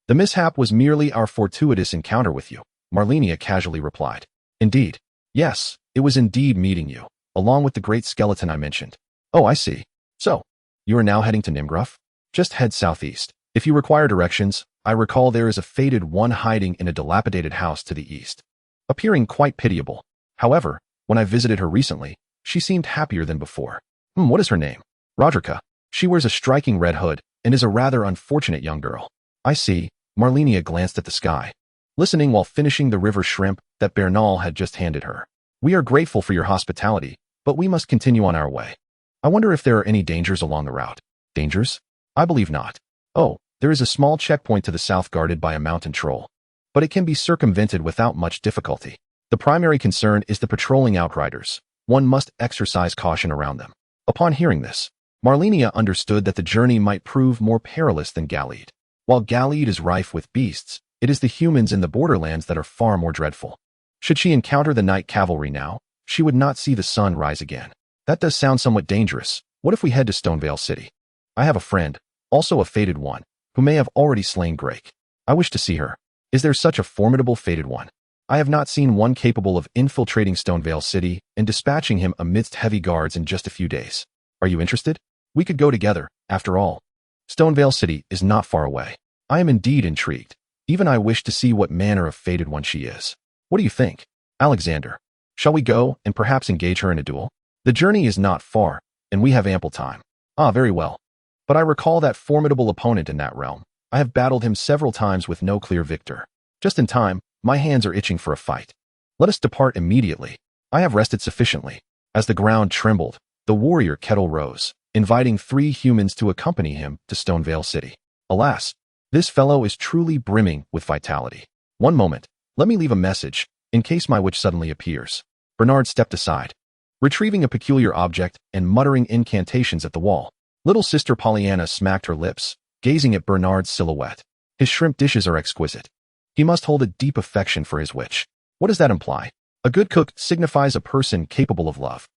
The mishap was merely our fortuitous encounter with you, Malenia casually replied. Indeed. Yes, it was indeed meeting you, along with the great skeleton I mentioned. Oh, I see. So, you are now heading to Nimgruf? Just head southeast. If you require directions, I recall there is a fated one hiding in a dilapidated house to the east, appearing quite pitiable. However, when I visited her recently, she seemed happier than before. What is her name? Roderica. She wears a striking red hood and is a rather unfortunate young girl. I see. Malenia glanced at the sky. listening while finishing the river shrimp that Bernal had just handed her. "We are grateful for your hospitality, but we must continue on our way. I wonder if there are any dangers along the route." "Dangers? I believe not. Oh, there is a small checkpoint to the south guarded by a mountain troll, but it can be circumvented without much difficulty. The primary concern is the patrolling outriders. One must exercise caution around them." Upon hearing this, Malenia understood that the journey might prove more perilous than Gallade. While Gallade is rife with beasts, it is the humans in the borderlands that are far more dreadful. Should she encounter the night cavalry now, she would not see the sun rise again. That does sound somewhat dangerous. What if we head to Stonevale City? I have a friend, also a fated one, who may have already slain Drake. I wish to see her. Is there such a formidable fated one? I have not seen one capable of infiltrating Stonevale City and dispatching him amidst heavy guards in just a few days. Are you interested? We could go together, after all. Stonevale City is not far away. I am indeed intrigued. Even I wish to see what manner of fated one she is. What do you think, Alexander? Shall we go and perhaps engage her in a duel? The journey is not far, and we have ample time. Ah, very well. But I recall that formidable opponent in that realm. I have battled him several times with no clear victor. Just in time, my hands are itching for a fight. Let us depart immediately. I have rested sufficiently. As the ground trembled, the warrior Kettle rose, inviting 3 humans to accompany him to Stonevale City. Alas, this fellow is truly brimming with vitality. One moment, let me leave a message, in case my witch suddenly appears. Bernard stepped aside, retrieving a peculiar object and muttering incantations at the wall. Little sister Pollyanna smacked her lips, gazing at Bernard's silhouette. His shrimp dishes are exquisite. He must hold a deep affection for his witch. What does that imply? A good cook signifies a person capable of love.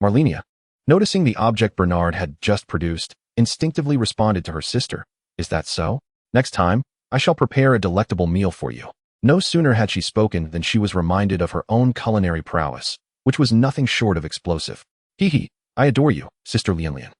Malenia, noticing the object Bernard had just produced, instinctively responded to her sister. Is that so? Next time, I shall prepare a delectable meal for you. No sooner had she spoken than she was reminded of her own culinary prowess, which was nothing short of explosive. Hee, I adore you, Sister Lianlian.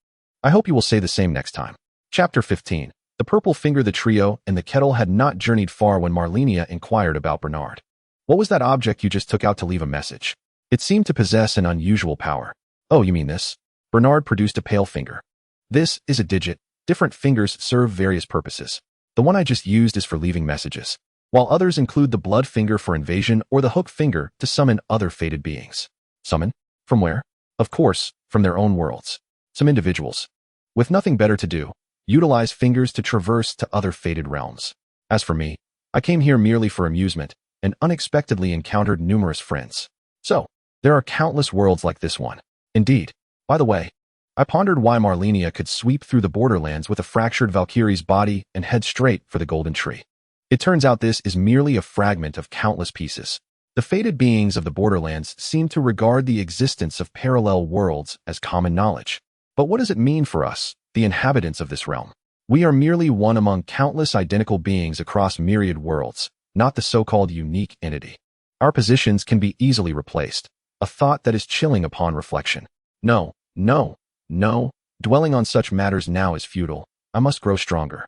I hope you will say the same next time. Chapter 15. The Purple Finger. The trio and the kettle had not journeyed far when Malenia inquired about Bernard. What was that object you just took out to leave a message? It seemed to possess an unusual power. Oh, you mean this? Bernard produced a pale finger. This is a digit. Different fingers serve various purposes. The one I just used is for leaving messages, while others include the blood finger for invasion or the hook finger to summon other fated beings. Summon? From where? Of course, from their own worlds. Some individuals, with nothing better to do, utilize fingers to traverse to other fated realms. As for me, I came here merely for amusement and unexpectedly encountered numerous friends. So, there are countless worlds like this one. Indeed. By the way, I pondered why Malenia could sweep through the borderlands with a fractured Valkyrie's body and head straight for the golden tree. It turns out this is merely a fragment of countless pieces. The fated beings of the borderlands seem to regard the existence of parallel worlds as common knowledge. But what does it mean for us, the inhabitants of this realm? We are merely one among countless identical beings across myriad worlds, not the so-called unique entity. Our positions can be easily replaced, a thought that is chilling upon reflection. No, dwelling on such matters now is futile. I must grow stronger.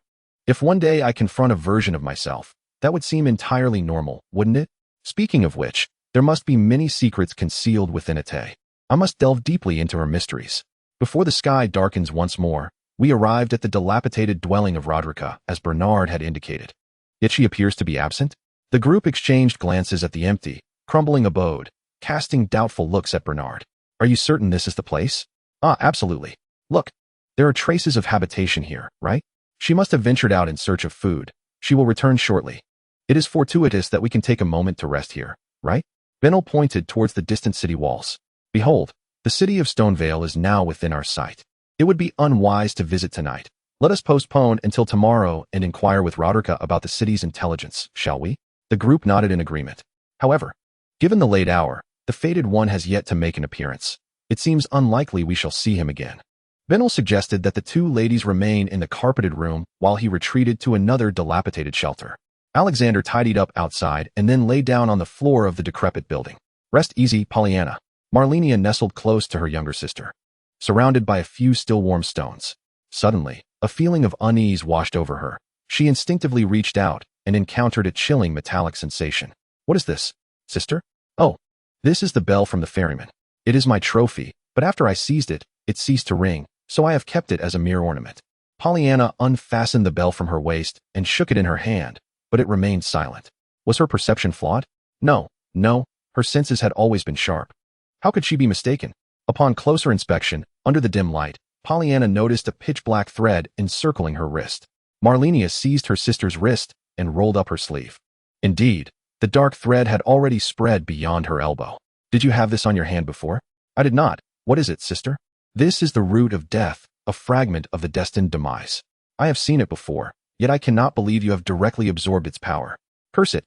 If one day I confront a version of myself, that would seem entirely normal, wouldn't it? Speaking of which, there must be many secrets concealed within Ate. I must delve deeply into her mysteries. Before the sky darkens once more, we arrived at the dilapidated dwelling of Roderica, as Bernard had indicated. Yet she appears to be absent. The group exchanged glances at the empty, crumbling abode, casting doubtful looks at Bernard. Are you certain this is the place? Ah, absolutely. Look, there are traces of habitation here, right? She must have ventured out in search of food. She will return shortly. It is fortuitous that we can take a moment to rest here, right? Benel pointed towards the distant city walls. Behold, the city of Stonevale is now within our sight. It would be unwise to visit tonight. Let us postpone until tomorrow and inquire with Roderica about the city's intelligence, shall we? The group nodded in agreement. However, given the late hour, the fated one has yet to make an appearance. It seems unlikely we shall see him again. Benel suggested that the 2 ladies remain in the carpeted room while he retreated to another dilapidated shelter. Alexander tidied up outside and then lay down on the floor of the decrepit building. Rest easy, Pollyanna. Malenia nestled close to her younger sister, surrounded by a few still warm stones. Suddenly, a feeling of unease washed over her. She instinctively reached out and encountered a chilling metallic sensation. What is this, sister? Oh, this is the bell from the ferryman. It is my trophy, but after I seized it, it ceased to ring, so I have kept it as a mere ornament. Pollyanna unfastened the bell from her waist and shook it in her hand, but it remained silent. Was her perception flawed? No, no, her senses had always been sharp. How could she be mistaken? Upon closer inspection, under the dim light, Pollyanna noticed a pitch-black thread encircling her wrist. Malenia seized her sister's wrist and rolled up her sleeve. Indeed, the dark thread had already spread beyond her elbow. Did you have this on your hand before? I did not. What is it, sister? This is the root of death, a fragment of the destined demise. I have seen it before, yet I cannot believe you have directly absorbed its power. Curse it.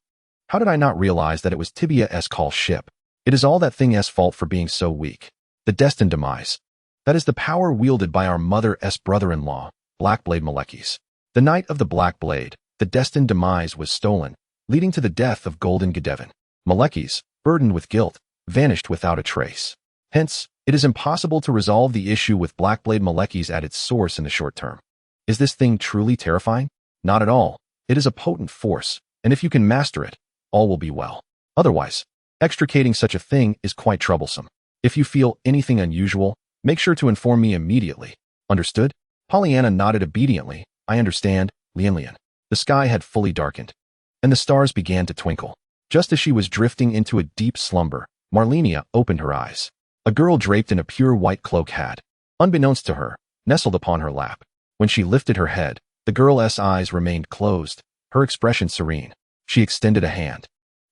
How did I not realize that it was Tibia's call ship? It is all that thing's fault for being so weak. The destined demise. That is the power wielded by our mother's brother-in-law, Blackblade Malekis. The night of the Black Blade, the destined demise was stolen, leading to the death of Golden Gedevin. Malekis, burdened with guilt, vanished without a trace. Hence, it is impossible to resolve the issue with Blackblade Malekis at its source in the short term. Is this thing truly terrifying? Not at all. It is a potent force, and if you can master it, all will be well. Otherwise, extricating such a thing is quite troublesome. If you feel anything unusual, make sure to inform me immediately. Understood? Pollyanna nodded obediently. I understand, Lian. The sky had fully darkened, and the stars began to twinkle. Just as she was drifting into a deep slumber, Malenia opened her eyes. A girl draped in a pure white cloak had, unbeknownst to her, nestled upon her lap. When she lifted her head, the girl's eyes remained closed, her expression serene. She extended a hand,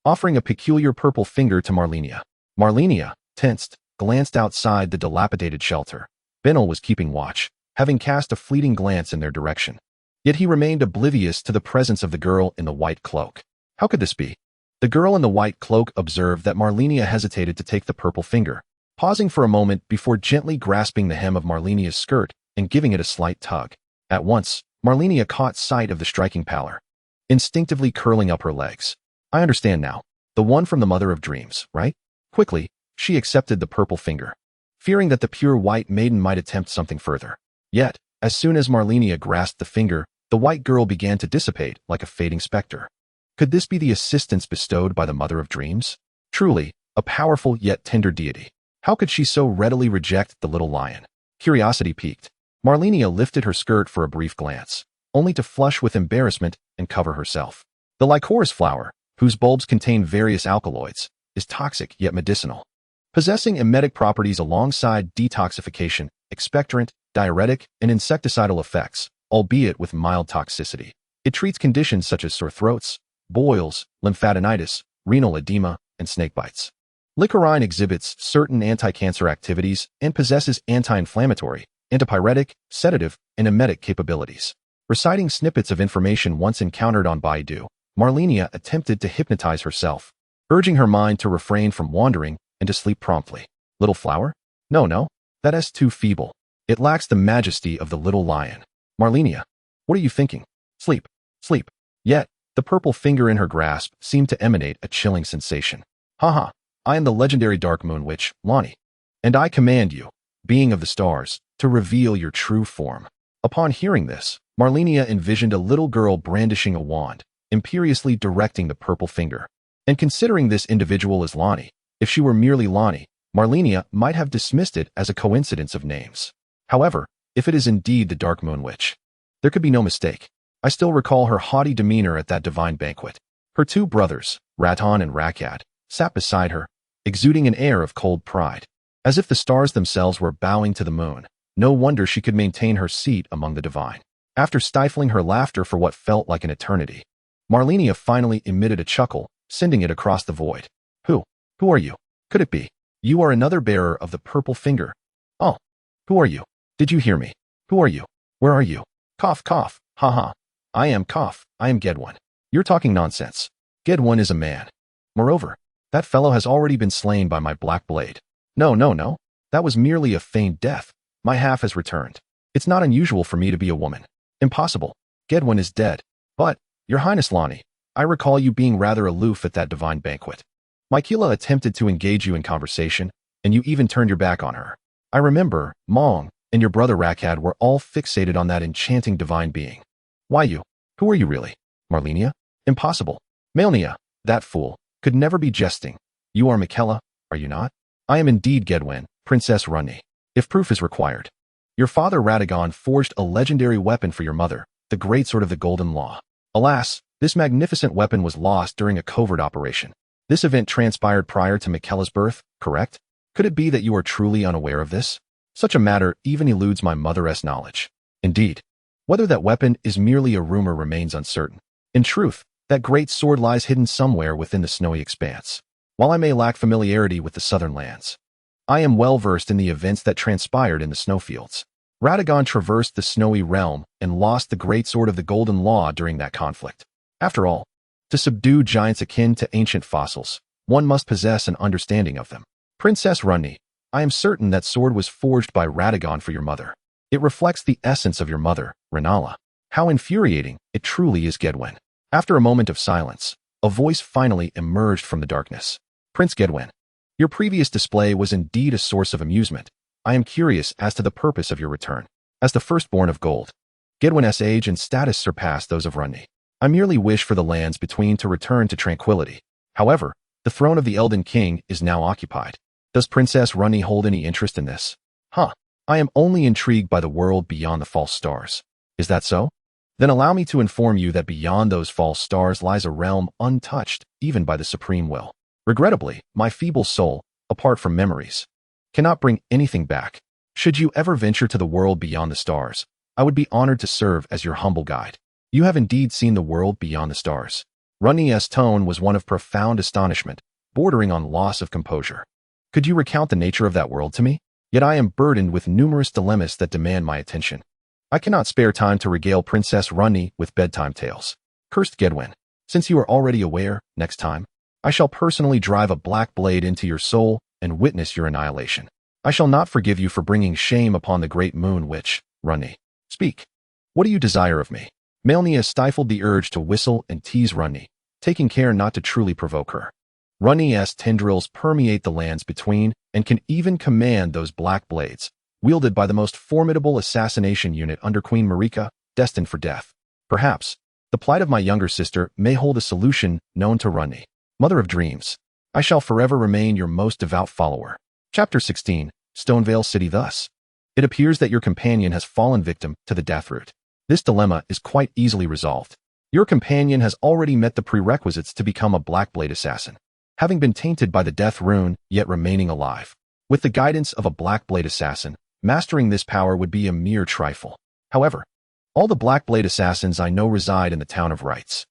offering a peculiar purple finger to Malenia. Malenia, tensed, glanced outside the dilapidated shelter. Benel was keeping watch, having cast a fleeting glance in their direction. Yet he remained oblivious to the presence of the girl in the white cloak. How could this be? The girl in the white cloak observed that Malenia hesitated to take the purple finger, pausing for a moment before gently grasping the hem of Malenia's skirt and giving it a slight tug. At once, Malenia caught sight of the striking pallor, instinctively curling up her legs. I understand now. The one from the Mother of Dreams, right? Quickly, she accepted the purple finger, fearing that the pure white maiden might attempt something further. Yet, as soon as Malenia grasped the finger, the white girl began to dissipate like a fading specter. Could this be the assistance bestowed by the Mother of Dreams? Truly, a powerful yet tender deity. How could she so readily reject the little lion? Curiosity piqued. Malenia lifted her skirt for a brief glance, only to flush with embarrassment and cover herself. The licorice flower, whose bulbs contain various alkaloids, is toxic yet medicinal, possessing emetic properties alongside detoxification, expectorant, diuretic, and insecticidal effects, albeit with mild toxicity. It treats conditions such as sore throats, boils, lymphadenitis, renal edema, and snakebites. Licorine exhibits certain anti-cancer activities and possesses anti-inflammatory, antipyretic, sedative, and emetic capabilities. Reciting snippets of information once encountered on Baidu, Malenia attempted to hypnotize herself, urging her mind to refrain from wandering and to sleep promptly. Little flower? No, that is too feeble. It lacks the majesty of the little lion. Malenia, what are you thinking? Sleep. Yet, the purple finger in her grasp seemed to emanate a chilling sensation. Haha, I am the legendary Dark Moon Witch, Lani, and I command you, being of the stars, to reveal your true form. Upon hearing this, Malenia envisioned a little girl brandishing a wand, imperiously directing the purple finger. And considering this individual as Lani, if she were merely Lani, Malenia might have dismissed it as a coincidence of names. However, if it is indeed the Dark Moon Witch, there could be no mistake. I still recall her haughty demeanor at that divine banquet. Her two brothers, Radahn and Rakad, sat beside her, exuding an air of cold pride, as if the stars themselves were bowing to the moon. No wonder she could maintain her seat among the divine. After stifling her laughter for what felt like an eternity, Malenia finally emitted a chuckle, sending it across the void. Who are you? Could it be? You are another bearer of the purple finger. Oh, who are you? Did you hear me? Who are you? Where are you? Cough. Haha. I am Gedwin. You're talking nonsense. Gedwin is a man. Moreover, that fellow has already been slain by my black blade. No. That was merely a feigned death. My half has returned. It's not unusual for me to be a woman. Impossible. Gedwin is dead. But, Your Highness Lani, I recall you being rather aloof at that divine banquet. Miquella attempted to engage you in conversation, and you even turned your back on her. I remember, Mong and your brother Rakad were all fixated on that enchanting divine being. Why you? Who are you really? Malenia? Impossible. Malenia, that fool, could never be jesting. You are Miquella, are you not? I am indeed Gedwin, Princess Runni, if proof is required. Your father Radahn forged a legendary weapon for your mother, the great sword of the Golden Law. Alas, This magnificent weapon was lost during a covert operation. This event transpired prior to Miquella's birth, correct? Could it be that you are truly unaware of this? Such a matter even eludes my mother's knowledge. Indeed, whether that weapon is merely a rumor remains uncertain. In truth, that great sword lies hidden somewhere within the snowy expanse. While I may lack familiarity with the southern lands, I am well versed in the events that transpired in the snowfields. Radahn traversed the snowy realm and lost the great sword of the Golden Law during that conflict. After all, to subdue giants akin to ancient fossils, one must possess an understanding of them. Princess Runni, I am certain that sword was forged by Radahn for your mother. It reflects the essence of your mother, Rennala. How infuriating it truly is, Gedwen. After a moment of silence, a voice finally emerged from the darkness. Prince Gedwen, your previous display was indeed a source of amusement. I am curious as to the purpose of your return. As the firstborn of gold, Gedwen's age and status surpass those of Runni. I merely wish for the lands between to return to tranquility. However, the throne of the Elden King is now occupied. Does Princess Runni hold any interest in this? I am only intrigued by the world beyond the false stars. Is that so? Then allow me to inform you that beyond those false stars lies a realm untouched even by the supreme will. Regrettably, my feeble soul, apart from memories, cannot bring anything back. Should you ever venture to the world beyond the stars, I would be honored to serve as your humble guide. You have indeed seen the world beyond the stars. Runni's tone was one of profound astonishment, bordering on loss of composure. Could you recount the nature of that world to me? Yet I am burdened with numerous dilemmas that demand my attention. I cannot spare time to regale Princess Runni with bedtime tales. Cursed Gedwen, since you are already aware, next time, I shall personally drive a black blade into your soul and witness your annihilation. I shall not forgive you for bringing shame upon the great moon witch, Runni. Speak. What do you desire of me? Malenia stifled the urge to whistle and tease Runni, taking care not to truly provoke her. Runni's tendrils permeate the lands between and can even command those black blades, wielded by the most formidable assassination unit under Queen Marika, destined for death. Perhaps, the plight of my younger sister may hold a solution known to Runni. Mother of Dreams, I shall forever remain your most devout follower. Chapter 16, Stonevale City. Thus, it appears that your companion has fallen victim to the Deathroot. This dilemma is quite easily resolved. Your companion has already met the prerequisites to become a Blackblade assassin, having been tainted by the death rune, yet remaining alive. With the guidance of a Blackblade assassin, mastering this power would be a mere trifle. However, all the Blackblade assassins I know reside in the town of Rites.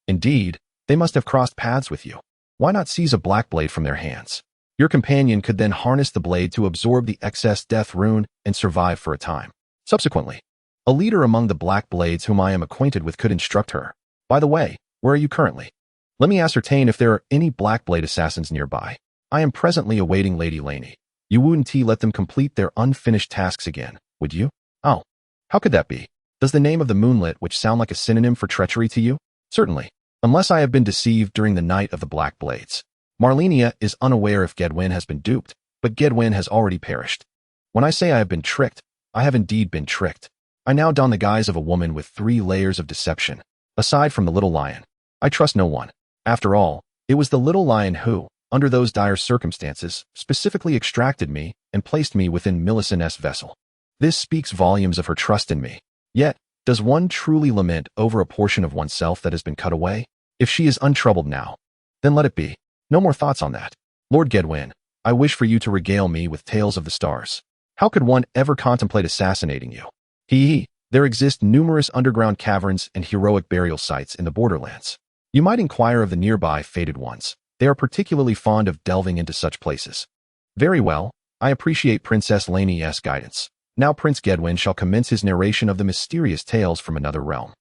Indeed, they must have crossed paths with you. Why not seize a Blackblade from their hands? Your companion could then harness the blade to absorb the excess death rune and survive for a time. Subsequently, a leader among the Blackblades whom I am acquainted with could instruct her. By the way, where are you currently? Let me ascertain if there are any Blackblade assassins nearby. I am presently awaiting Lady Laney. You wouldn't let them complete their unfinished tasks again, would you? Oh, how could that be? Does the name of the Moonlit Witch sound like a synonym for treachery to you? Certainly, unless I have been deceived during the night of the Blackblades. Malenia is unaware if Gedwen has been duped, but Gedwen has already perished. When I say I have been tricked, I have indeed been tricked. I now don the guise of a woman with 3 layers of deception. Aside from the little lion, I trust no one. After all, it was the little lion who, under those dire circumstances, specifically extracted me and placed me within Millicent's vessel. This speaks volumes of her trust in me. Yet, does one truly lament over a portion of oneself that has been cut away? If she is untroubled now, then let it be. No more thoughts on that. Lord Gedwen, I wish for you to regale me with tales of the stars. How could one ever contemplate assassinating you? There exist numerous underground caverns and heroic burial sites in the borderlands. You might inquire of the nearby fated ones. They are particularly fond of delving into such places. Very well, I appreciate Princess Laney's guidance. Now Prince Gedwen shall commence his narration of the mysterious tales from another realm.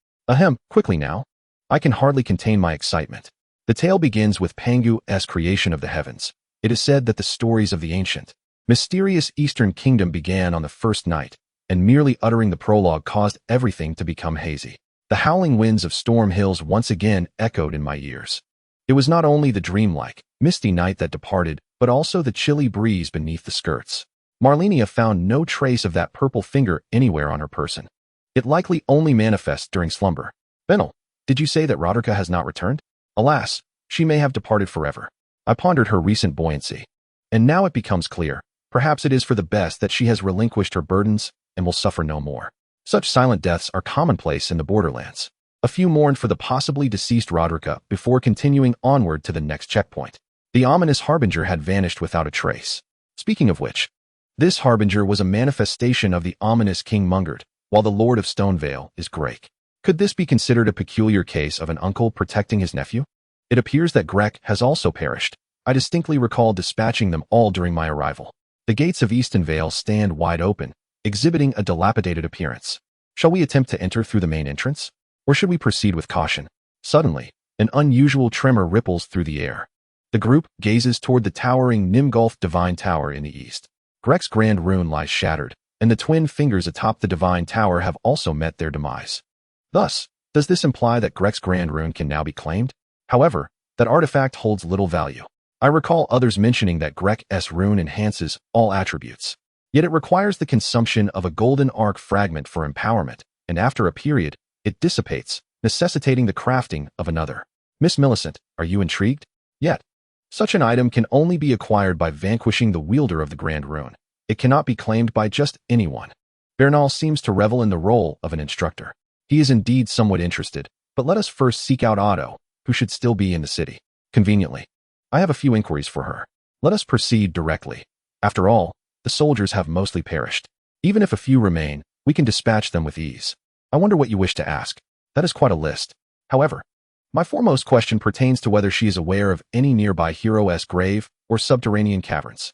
Quickly now. I can hardly contain my excitement. The tale begins with Pangu's creation of the heavens. It is said that the stories of the ancient, mysterious Eastern Kingdom began on the first night, and merely uttering the prologue caused everything to become hazy. The howling winds of Storm Hills once again echoed in my ears. It was not only the dreamlike, misty night that departed, but also the chilly breeze beneath the skirts. Malenia found no trace of that purple finger anywhere on her person. It likely only manifests during slumber. Benel, did you say that Roderica has not returned? Alas, she may have departed forever. I pondered her recent buoyancy. And now it becomes clear, perhaps it is for the best that she has relinquished her burdens and will suffer no more. Such silent deaths are commonplace in the borderlands. A few mourned for the possibly deceased Roderica before continuing onward to the next checkpoint. The ominous Harbinger had vanished without a trace. Speaking of which, this Harbinger was a manifestation of the ominous King Mungard, while the Lord of Stonevale is Greg. Could this be considered a peculiar case of an uncle protecting his nephew? It appears that Greg has also perished. I distinctly recall dispatching them all during my arrival. The gates of Eastonvale stand wide open, exhibiting a dilapidated appearance. Shall we attempt to enter through the main entrance? Or should we proceed with caution? Suddenly, an unusual tremor ripples through the air. The group gazes toward the towering Nimgulf Divine Tower in the east. Greg's grand rune lies shattered, and the twin fingers atop the Divine Tower have also met their demise. Thus, does this imply that Greg's grand rune can now be claimed? However, that artifact holds little value. I recall others mentioning that Greg's rune enhances all attributes. Yet it requires the consumption of a golden arc fragment for empowerment, and after a period, it dissipates, necessitating the crafting of another. Miss Millicent, are you intrigued? Yet, such an item can only be acquired by vanquishing the wielder of the Grand Rune. It cannot be claimed by just anyone. Bernal seems to revel in the role of an instructor. He is indeed somewhat interested, but let us first seek out Otto, who should still be in the city. Conveniently, I have a few inquiries for her. Let us proceed directly. After all, the soldiers have mostly perished. Even if a few remain, we can dispatch them with ease. I wonder what you wish to ask. That is quite a list. However, my foremost question pertains to whether she is aware of any nearby hero's grave or subterranean caverns.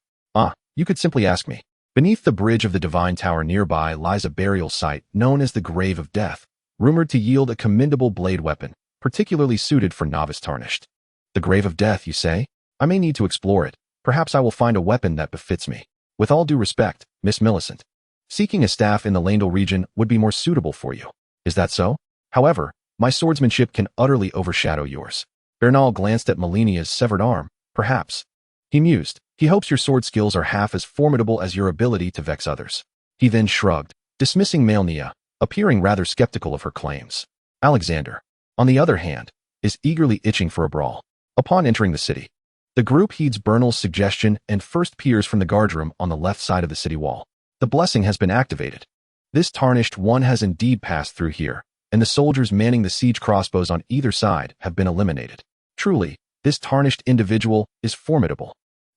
You could simply ask me. Beneath the bridge of the Divine Tower nearby lies a burial site known as the Grave of Death, rumored to yield a commendable blade weapon, particularly suited for novice tarnished. The Grave of Death, you say? I may need to explore it. Perhaps I will find a weapon that befits me. With all due respect, Miss Millicent, seeking a staff in the Landel region would be more suitable for you. Is that so? However, my swordsmanship can utterly overshadow yours. Bernal glanced at Malenia's severed arm. Perhaps. He mused. He hopes your sword skills are half as formidable as your ability to vex others. He then shrugged, dismissing Malenia, appearing rather skeptical of her claims. Alexander, on the other hand, is eagerly itching for a brawl. Upon entering the city, the group heeds Bernal's suggestion and first peers from the guardroom on the left side of the city wall. The blessing has been activated. This tarnished one has indeed passed through here, and the soldiers manning the siege crossbows on either side have been eliminated. Truly, this tarnished individual is formidable.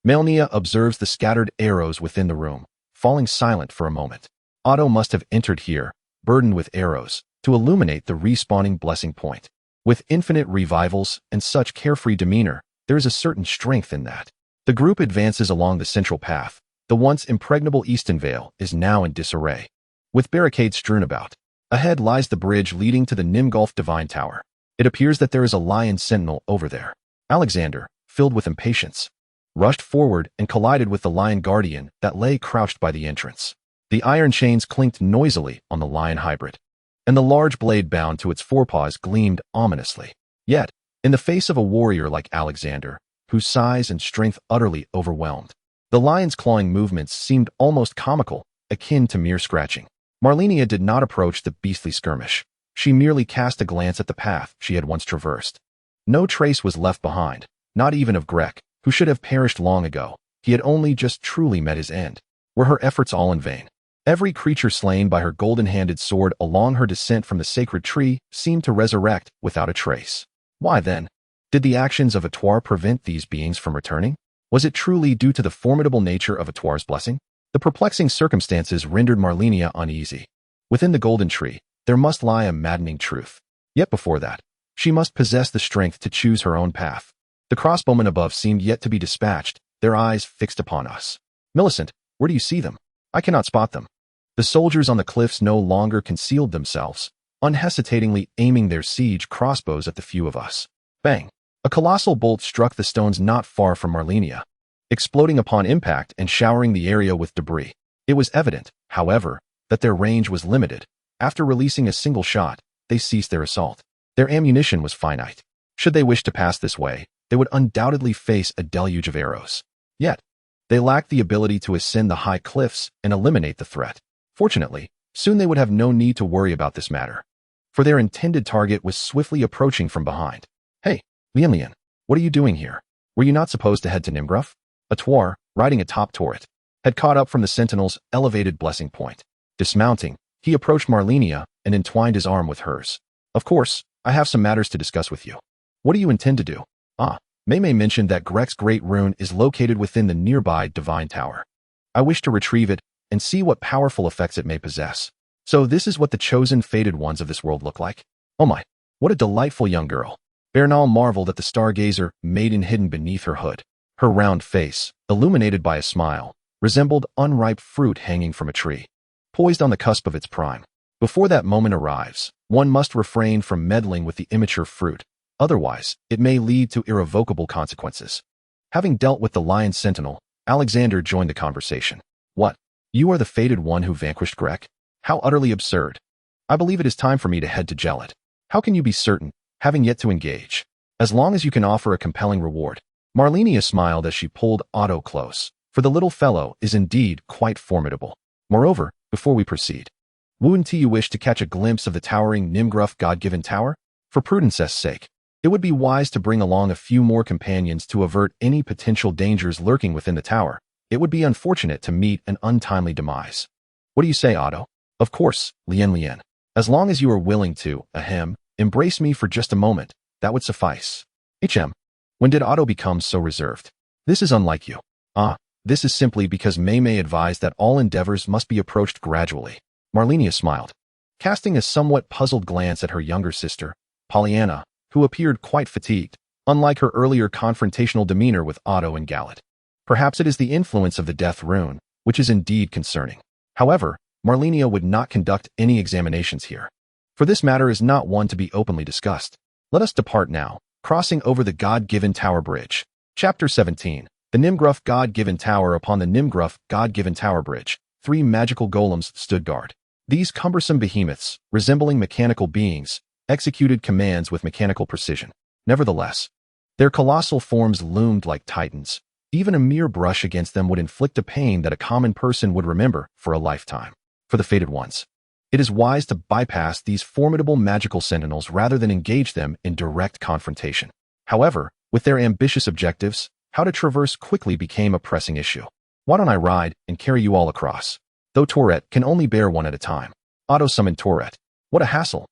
Malenia observes the scattered arrows within the room, falling silent for a moment. Otto must have entered here, burdened with arrows, to illuminate the respawning blessing point. With infinite revivals and such carefree demeanor, there is a certain strength in that. The group advances along the central path. The once impregnable Eastonvale is now in disarray, with barricades strewn about. Ahead lies the bridge leading to the Nimgulf Divine Tower. It appears that there is a lion sentinel over there. Alexander, filled with impatience, rushed forward and collided with the lion guardian that lay crouched by the entrance. The iron chains clinked noisily on the lion hybrid, and the large blade bound to its forepaws gleamed ominously. Yet, in the face of a warrior like Alexander, whose size and strength utterly overwhelmed, the lion's clawing movements seemed almost comical, akin to mere scratching. Malenia did not approach the beastly skirmish. She merely cast a glance at the path she had once traversed. No trace was left behind, not even of Greg, who should have perished long ago. He had only just truly met his end. Were her efforts all in vain? Every creature slain by her golden-handed sword along her descent from the sacred tree seemed to resurrect without a trace. Why then? Did the actions of Atuar prevent these beings from returning? Was it truly due to the formidable nature of Atuar's blessing? The perplexing circumstances rendered Malenia uneasy. Within the golden tree, there must lie a maddening truth. Yet before that, she must possess the strength to choose her own path. The crossbowmen above seemed yet to be dispatched, their eyes fixed upon us. Millicent, where do you see them? I cannot spot them. The soldiers on the cliffs no longer concealed themselves, unhesitatingly aiming their siege crossbows at the few of us. Bang! A colossal bolt struck the stones not far from Malenia, exploding upon impact and showering the area with debris. It was evident, however, that their range was limited. After releasing a single shot, they ceased their assault. Their ammunition was finite. Should they wish to pass this way, they would undoubtedly face a deluge of arrows. Yet, they lacked the ability to ascend the high cliffs and eliminate the threat. Fortunately, soon they would have no need to worry about this matter, for their intended target was swiftly approaching from behind. Hey, Lian, what are you doing here? Were you not supposed to head to Nimgruff? Atuar, riding atop turret, had caught up from the sentinel's elevated blessing point. Dismounting, he approached Malenia and entwined his arm with hers. Of course, I have some matters to discuss with you. What do you intend to do? Ah, Mei mentioned that Grek's great rune is located within the nearby divine tower. I wish to retrieve it and see what powerful effects it may possess. So this is what the chosen fated ones of this world look like? Oh my, what a delightful young girl. Bernal marveled at the stargazer maiden hidden beneath her hood. Her round face, illuminated by a smile, resembled unripe fruit hanging from a tree, poised on the cusp of its prime. Before that moment arrives, one must refrain from meddling with the immature fruit. Otherwise, it may lead to irrevocable consequences. Having dealt with the lion sentinel, Alexander joined the conversation. What? You are the fated one who vanquished Grek? How utterly absurd. I believe it is time for me to head to Gelit. How can you be certain, having yet to engage? As long as you can offer a compelling reward. Malenia smiled as she pulled Otto close, for the little fellow is indeed quite formidable. Moreover, before we proceed, wouldn't you wish to catch a glimpse of the towering Nimgruff God-given tower? For prudence's sake, it would be wise to bring along a few more companions to avert any potential dangers lurking within the tower. It would be unfortunate to meet an untimely demise. What do you say, Otto? Of course, Lien. As long as you are willing to, embrace me for just a moment, that would suffice. When did Otto become so reserved? This is unlike you. This is simply because Mei advised that all endeavors must be approached gradually. Malenia smiled, casting a somewhat puzzled glance at her younger sister, Pollyanna, who appeared quite fatigued, unlike her earlier confrontational demeanor with Otto and Galit. Perhaps it is the influence of the death rune, which is indeed concerning. However, Malenia would not conduct any examinations here, for this matter is not one to be openly discussed. Let us depart now, crossing over the God-given Tower Bridge. Chapter 17. The Nimgruff God-given Tower. Upon the Nimgruff God-given Tower Bridge, 3 magical golems stood guard. These cumbersome behemoths, resembling mechanical beings, executed commands with mechanical precision. Nevertheless, their colossal forms loomed like titans. Even a mere brush against them would inflict a pain that a common person would remember for a lifetime. For the fated ones, it is wise to bypass these formidable magical sentinels rather than engage them in direct confrontation. However, with their ambitious objectives, how to traverse quickly became a pressing issue. Why don't I ride and carry you all across? Though Tourette can only bear one at a time. Otto summoned Tourette. What a hassle.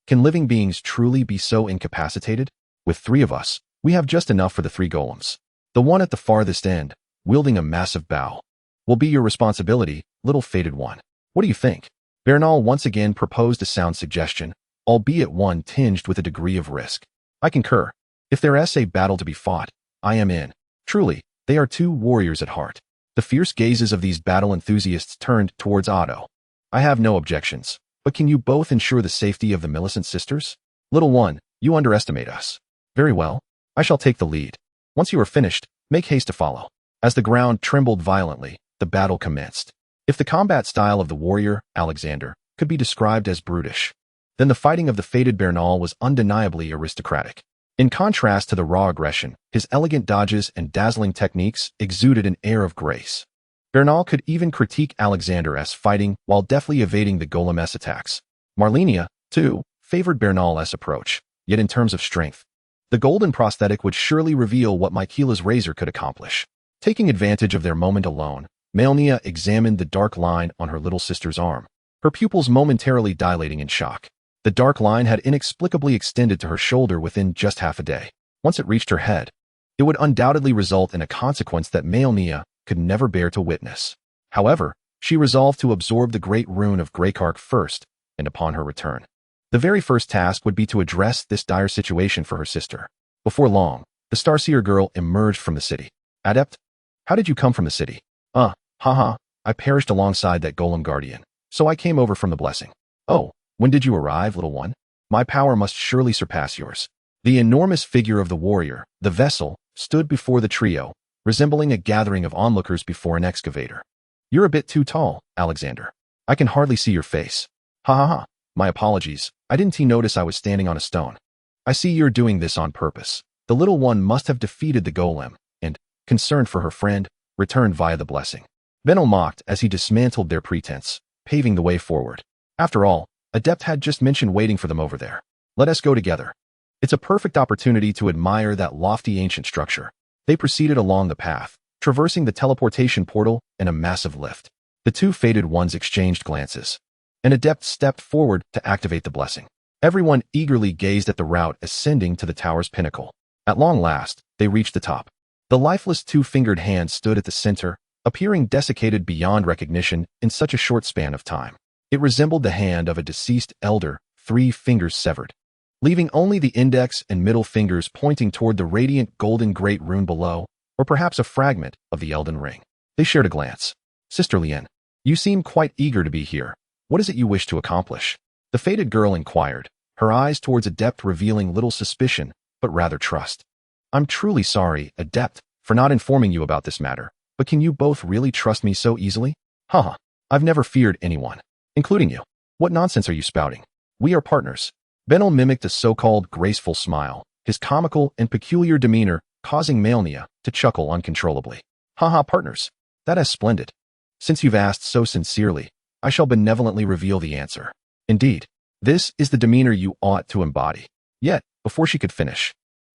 Can living beings truly be so incapacitated? With 3 of us, we have just enough for the 3 golems. The one at the farthest end, wielding a massive bow, will be your responsibility, little fated one. What do you think? Bernal once again proposed a sound suggestion, albeit one tinged with a degree of risk. I concur. If there is a battle to be fought, I am in. Truly, they are 2 warriors at heart. The fierce gazes of these battle enthusiasts turned towards Otto. I have no objections, but can you both ensure the safety of the Millicent sisters? Little one, you underestimate us. Very well, I shall take the lead. Once you are finished, make haste to follow. As the ground trembled violently, the battle commenced. If the combat style of the warrior, Alexander, could be described as brutish, then the fighting of the fated Bernal was undeniably aristocratic. In contrast to the raw aggression, his elegant dodges and dazzling techniques exuded an air of grace. Bernal could even critique Alexander's fighting while deftly evading the golem's attacks. Malenia, too, favored Bernal's approach, yet in terms of strength, the golden prosthetic would surely reveal what Miquella's razor could accomplish. Taking advantage of their moment alone, Malenia examined the dark line on her little sister's arm, her pupils momentarily dilating in shock. The dark line had inexplicably extended to her shoulder within just half a day. Once it reached her head, it would undoubtedly result in a consequence that Malenia could never bear to witness. However, she resolved to absorb the great rune of Greykark first, and upon her return, the very first task would be to address this dire situation for her sister. Before long, the Starseer girl emerged from the city. Adept? How did you come from the city? I perished alongside that golem guardian, so I came over from the blessing. Oh, when did you arrive, little one? My power must surely surpass yours. The enormous figure of the warrior, the vessel, stood before the trio, resembling a gathering of onlookers before an excavator. You're a bit too tall, Alexander. I can hardly see your face. My apologies, I didn't notice I was standing on a stone. I see you're doing this on purpose. The little one must have defeated the golem, and, concerned for her friend, returned via the blessing. Venel mocked as he dismantled their pretense, paving the way forward. After all, Adept had just mentioned waiting for them over there. Let us go together. It's a perfect opportunity to admire that lofty ancient structure. They proceeded along the path, traversing the teleportation portal and a massive lift. The 2 fated ones exchanged glances. An Adept stepped forward to activate the blessing. Everyone eagerly gazed at the route ascending to the tower's pinnacle. At long last, they reached the top. The lifeless two-fingered hand stood at the center, appearing desiccated beyond recognition in such a short span of time. It resembled the hand of a deceased elder, 3 fingers severed, leaving only the index and middle fingers pointing toward the radiant golden great rune below, or perhaps a fragment of the Elden Ring. They shared a glance. Sister Lien, you seem quite eager to be here. What is it you wish to accomplish? The faded girl inquired, her eyes towards Adept revealing little suspicion, but rather trust. I'm truly sorry, Adept, for not informing you about this matter, but can you both really trust me so easily? Haha, I've never feared anyone, including you. What nonsense are you spouting? We are partners. Benel mimicked a so-called graceful smile, his comical and peculiar demeanor causing Malenia to chuckle uncontrollably. Haha, partners. That is splendid. Since you've asked so sincerely, I shall benevolently reveal the answer. Indeed, this is the demeanor you ought to embody. Yet, before she could finish,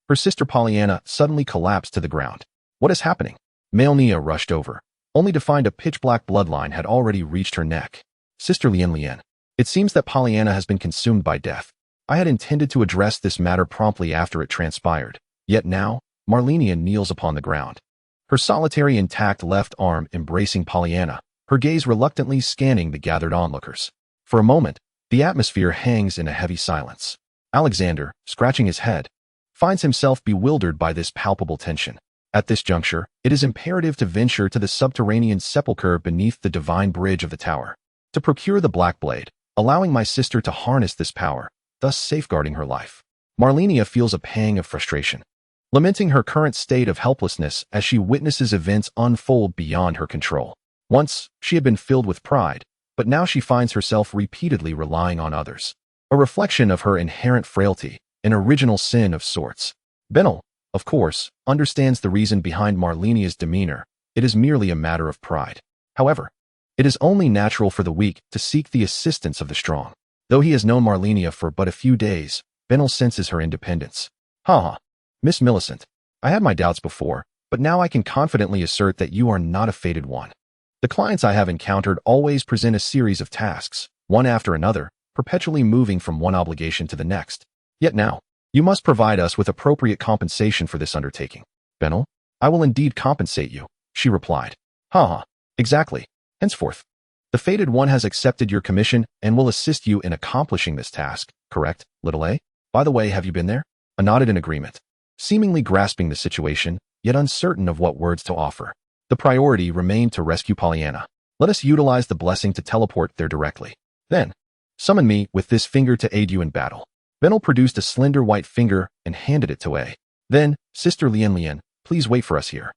her sister Pollyanna suddenly collapsed to the ground. What is happening? Malenia rushed over, only to find a pitch-black bloodline had already reached her neck. Sister Lien, it seems that Pollyanna has been consumed by death. I had intended to address this matter promptly after it transpired, yet now, Malenia kneels upon the ground. Her solitary intact left arm embracing Pollyanna, her gaze reluctantly scanning the gathered onlookers. For a moment, the atmosphere hangs in a heavy silence. Alexander, scratching his head, finds himself bewildered by this palpable tension. At this juncture, it is imperative to venture to the subterranean sepulchre beneath the divine bridge of the tower, to procure the Black Blade, allowing my sister to harness this power, thus safeguarding her life. Malenia feels a pang of frustration, lamenting her current state of helplessness as she witnesses events unfold beyond her control. Once, she had been filled with pride, but now she finds herself repeatedly relying on others. A reflection of her inherent frailty, an original sin of sorts. Benel, of course, understands the reason behind Malenia's demeanor. It is merely a matter of pride. However, it is only natural for the weak to seek the assistance of the strong. Though he has known Malenia for but a few days, Benel senses her independence. Haha, Miss Millicent, I had my doubts before, but now I can confidently assert that you are not a fated one. The clients I have encountered always present a series of tasks, one after another, perpetually moving from one obligation to the next. Yet now, you must provide us with appropriate compensation for this undertaking. Benel, I will indeed compensate you, she replied. Haha, exactly. Henceforth, the fated one has accepted your commission and will assist you in accomplishing this task, correct, little A? By the way, have you been there? I nodded in agreement, seemingly grasping the situation, yet uncertain of what words to offer. The priority remained to rescue Pollyanna. Let us utilize the blessing to teleport there directly. Then, summon me with this finger to aid you in battle. Benel produced a slender white finger and handed it to A. Then, Sister Lien, please wait for us here.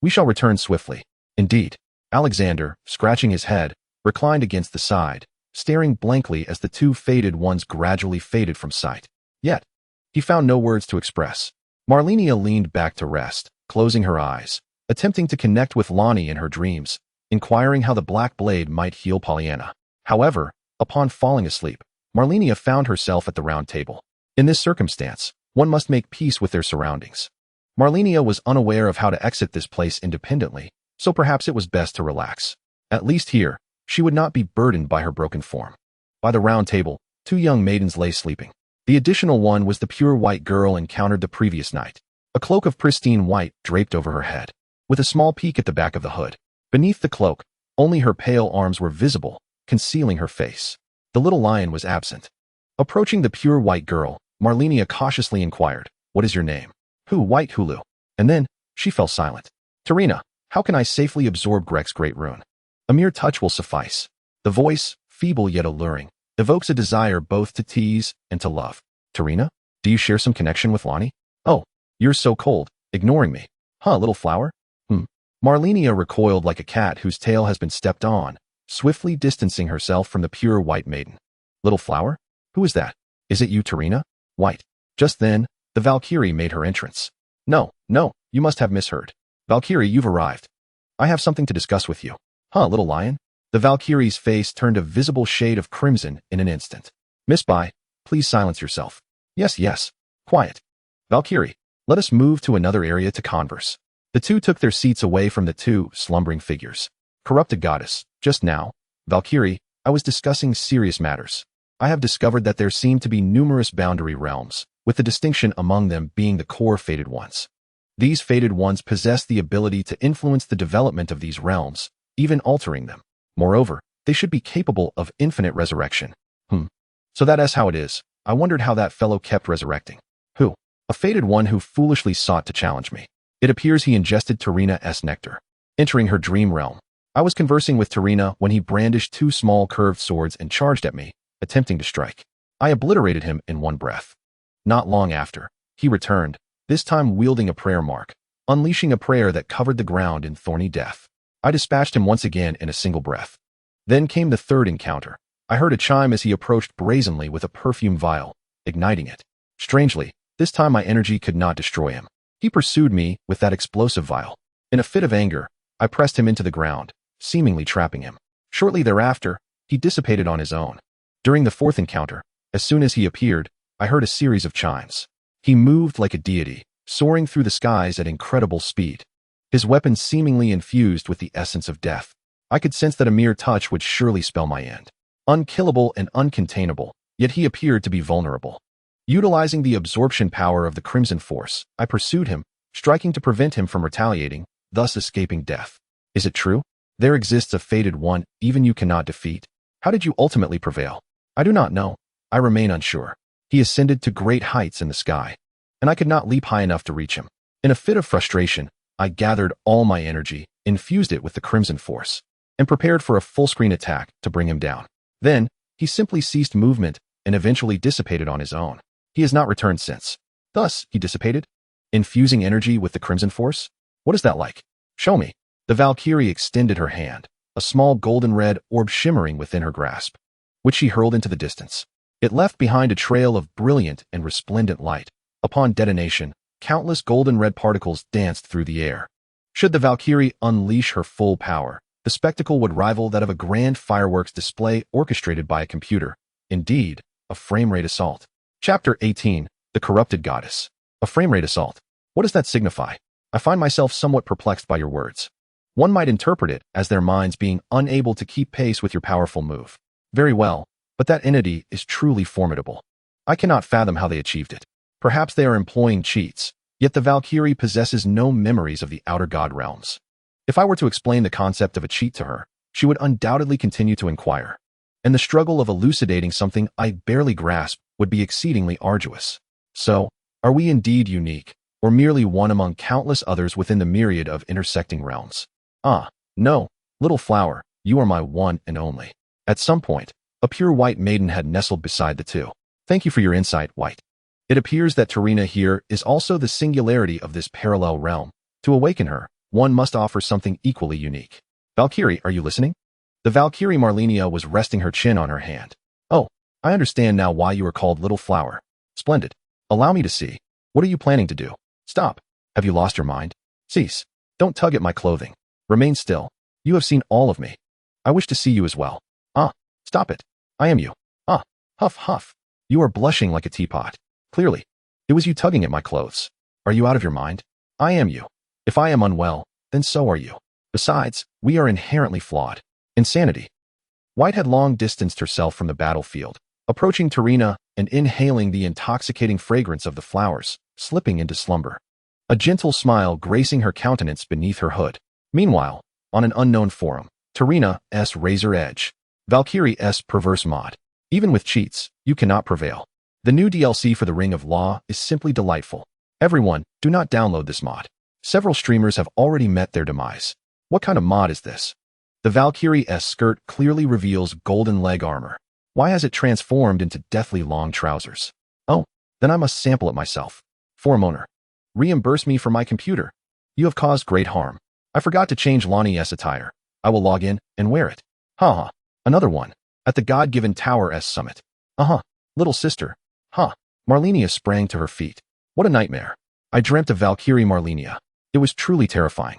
We shall return swiftly. Indeed. Alexander, scratching his head, reclined against the side, staring blankly as the 2 faded ones gradually faded from sight. Yet, he found no words to express. Malenia leaned back to rest, closing her eyes, attempting to connect with Lonnie in her dreams, inquiring how the Black Blade might heal Pollyanna. However, upon falling asleep, Malenia found herself at the round table. In this circumstance, one must make peace with their surroundings. Malenia was unaware of how to exit this place independently, so perhaps it was best to relax. At least here, she would not be burdened by her broken form. By the round table, 2 young maidens lay sleeping. The additional one was the pure white girl encountered the previous night. A cloak of pristine white draped over her head, with a small peak at the back of the hood. Beneath the cloak, only her pale arms were visible, concealing her face. The little lion was absent. Approaching the pure white girl, Malenia cautiously inquired, "What is your name?" "Who, White Hulu." And then, she fell silent. "Tarina, how can I safely absorb Greg's great rune?" "A mere touch will suffice." The voice, feeble yet alluring, evokes a desire both to tease and to love. "Tarina, do you share some connection with Lonnie?" "Oh, you're so cold, ignoring me. Huh, little flower?" Malenia recoiled like a cat whose tail has been stepped on, swiftly distancing herself from the pure white maiden. "Little flower? Who is that? Is it you, Tarina?" "White." Just then, the Valkyrie made her entrance. No, you must have misheard. Valkyrie, you've arrived. I have something to discuss with you." "Huh, little lion?" The Valkyrie's face turned a visible shade of crimson in an instant. "Miss Bai, please silence yourself." Yes. Quiet. Valkyrie, let us move to another area to converse." The 2 took their seats away from the 2 slumbering figures. "Corrupted goddess, just now, Valkyrie, I was discussing serious matters." I have discovered that there seem to be numerous boundary realms, with the distinction among them being the core fated ones. These fated ones possess the ability to influence the development of these realms, even altering them. Moreover, they should be capable of infinite resurrection. So that's how it is. I wondered how that fellow kept resurrecting. Who? A fated one who foolishly sought to challenge me. It appears he ingested Tarina's nectar. Entering her dream realm, I was conversing with Tarina when he brandished two small curved swords and charged at me, attempting to strike. I obliterated him in one breath. Not long after, he returned, this time wielding a prayer mark, unleashing a prayer that covered the ground in thorny death. I dispatched him once again in a single breath. Then came the third encounter. I heard a chime as he approached brazenly with a perfume vial, igniting it. Strangely, this time my energy could not destroy him. He pursued me with that explosive vial. In a fit of anger, I pressed him into the ground, seemingly trapping him. Shortly thereafter, he dissipated on his own. During the fourth encounter, as soon as he appeared, I heard a series of chimes. He moved like a deity, soaring through the skies at incredible speed. His weapon seemingly infused with the essence of death. I could sense that a mere touch would surely spell my end. Unkillable and uncontainable, yet he appeared to be vulnerable. Utilizing the absorption power of the Crimson Force, I pursued him, striking to prevent him from retaliating, thus escaping death. Is it true? There exists a fated one even you cannot defeat? How did you ultimately prevail? I do not know. I remain unsure. He ascended to great heights in the sky, and I could not leap high enough to reach him. In a fit of frustration, I gathered all my energy, infused it with the Crimson Force, and prepared for a full-screen attack to bring him down. Then, he simply ceased movement and eventually dissipated on his own. He has not returned since. Thus, he dissipated? Infusing energy with the Crimson Force? What is that like? Show me. The Valkyrie extended her hand, a small golden-red orb shimmering within her grasp, which she hurled into the distance. It left behind a trail of brilliant and resplendent light. Upon detonation, countless golden-red particles danced through the air. Should the Valkyrie unleash her full power, the spectacle would rival that of a grand fireworks display orchestrated by a computer. Indeed, a frame-rate assault. Chapter 18, The Corrupted Goddess. A frame-rate assault. What does that signify? I find myself somewhat perplexed by your words. One might interpret it as their minds being unable to keep pace with your powerful move. Very well, but that entity is truly formidable. I cannot fathom how they achieved it. Perhaps they are employing cheats, yet the Valkyrie possesses no memories of the outer god realms. If I were to explain the concept of a cheat to her, she would undoubtedly continue to inquire, and the struggle of elucidating something I barely grasp would be exceedingly arduous. So, are we indeed unique, or merely one among countless others within the myriad of intersecting realms? Ah, no, little flower, you are my one and only. At some point, a pure white maiden had nestled beside the two. Thank you for your insight, White. It appears that Tarina here is also the singularity of this parallel realm. To awaken her, one must offer something equally unique. Valkyrie, are you listening? The Valkyrie Malenia was resting her chin on her hand. Oh, I understand now why you are called Little Flower. Splendid. Allow me to see. What are you planning to do? Stop. Have you lost your mind? Cease. Don't tug at my clothing. Remain still. You have seen all of me. I wish to see you as well. Ah, stop it. I am you. Ah, huff, huff. You are blushing like a teapot. Clearly, it was you tugging at my clothes. Are you out of your mind? I am you. If I am unwell, then so are you. Besides, we are inherently flawed. Insanity. White had long distanced herself from the battlefield, approaching Tarina and inhaling the intoxicating fragrance of the flowers, slipping into slumber. A gentle smile gracing her countenance beneath her hood. Meanwhile, on an unknown forum, Tarina's razor edge. Valkyrie's perverse mod. Even with cheats, you cannot prevail. The new DLC for the Ring of Law is simply delightful. Everyone, do not download this mod. Several streamers have already met their demise. What kind of mod is this? The Valkyrie's skirt clearly reveals golden leg armor. Why has it transformed into deathly long trousers? Oh, then I must sample it myself. Forum owner. Reimburse me for my computer. You have caused great harm. I forgot to change Lonnie's attire. I will log in and wear it. Haha. Another one. At the God-given Tower's summit. Little sister. Malenia sprang to her feet. What a nightmare. I dreamt of Valkyrie Malenia. It was truly terrifying.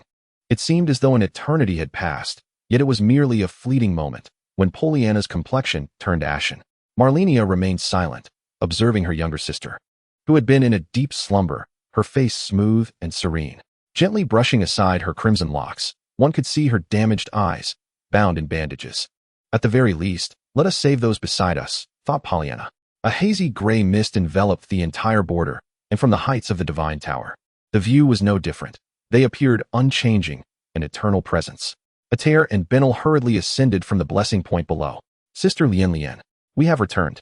It seemed as though an eternity had passed, yet it was merely a fleeting moment, when Pollyanna's complexion turned ashen. Malenia remained silent, observing her younger sister, who had been in a deep slumber, her face smooth and serene. Gently brushing aside her crimson locks, one could see her damaged eyes, bound in bandages. At the very least, let us save those beside us, thought Pollyanna. A hazy gray mist enveloped the entire border, and from the heights of the divine tower, the view was no different. They appeared unchanging, an eternal presence. Atair and Benel hurriedly ascended from the blessing point below. Sister Lien, we have returned.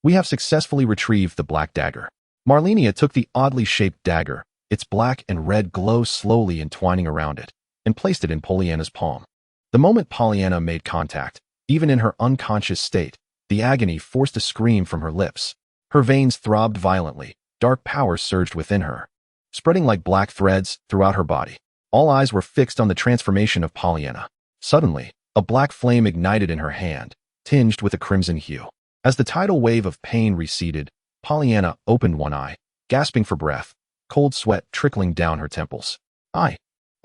We have successfully retrieved the black dagger. Malenia took the oddly shaped dagger, its black and red glow slowly entwining around it, and placed it in Pollyanna's palm. The moment Pollyanna made contact, even in her unconscious state, the agony forced a scream from her lips. Her veins throbbed violently, dark power surged within her, spreading like black threads throughout her body. All eyes were fixed on the transformation of Pollyanna. Suddenly, a black flame ignited in her hand, tinged with a crimson hue. As the tidal wave of pain receded, Pollyanna opened one eye, gasping for breath, cold sweat trickling down her temples. I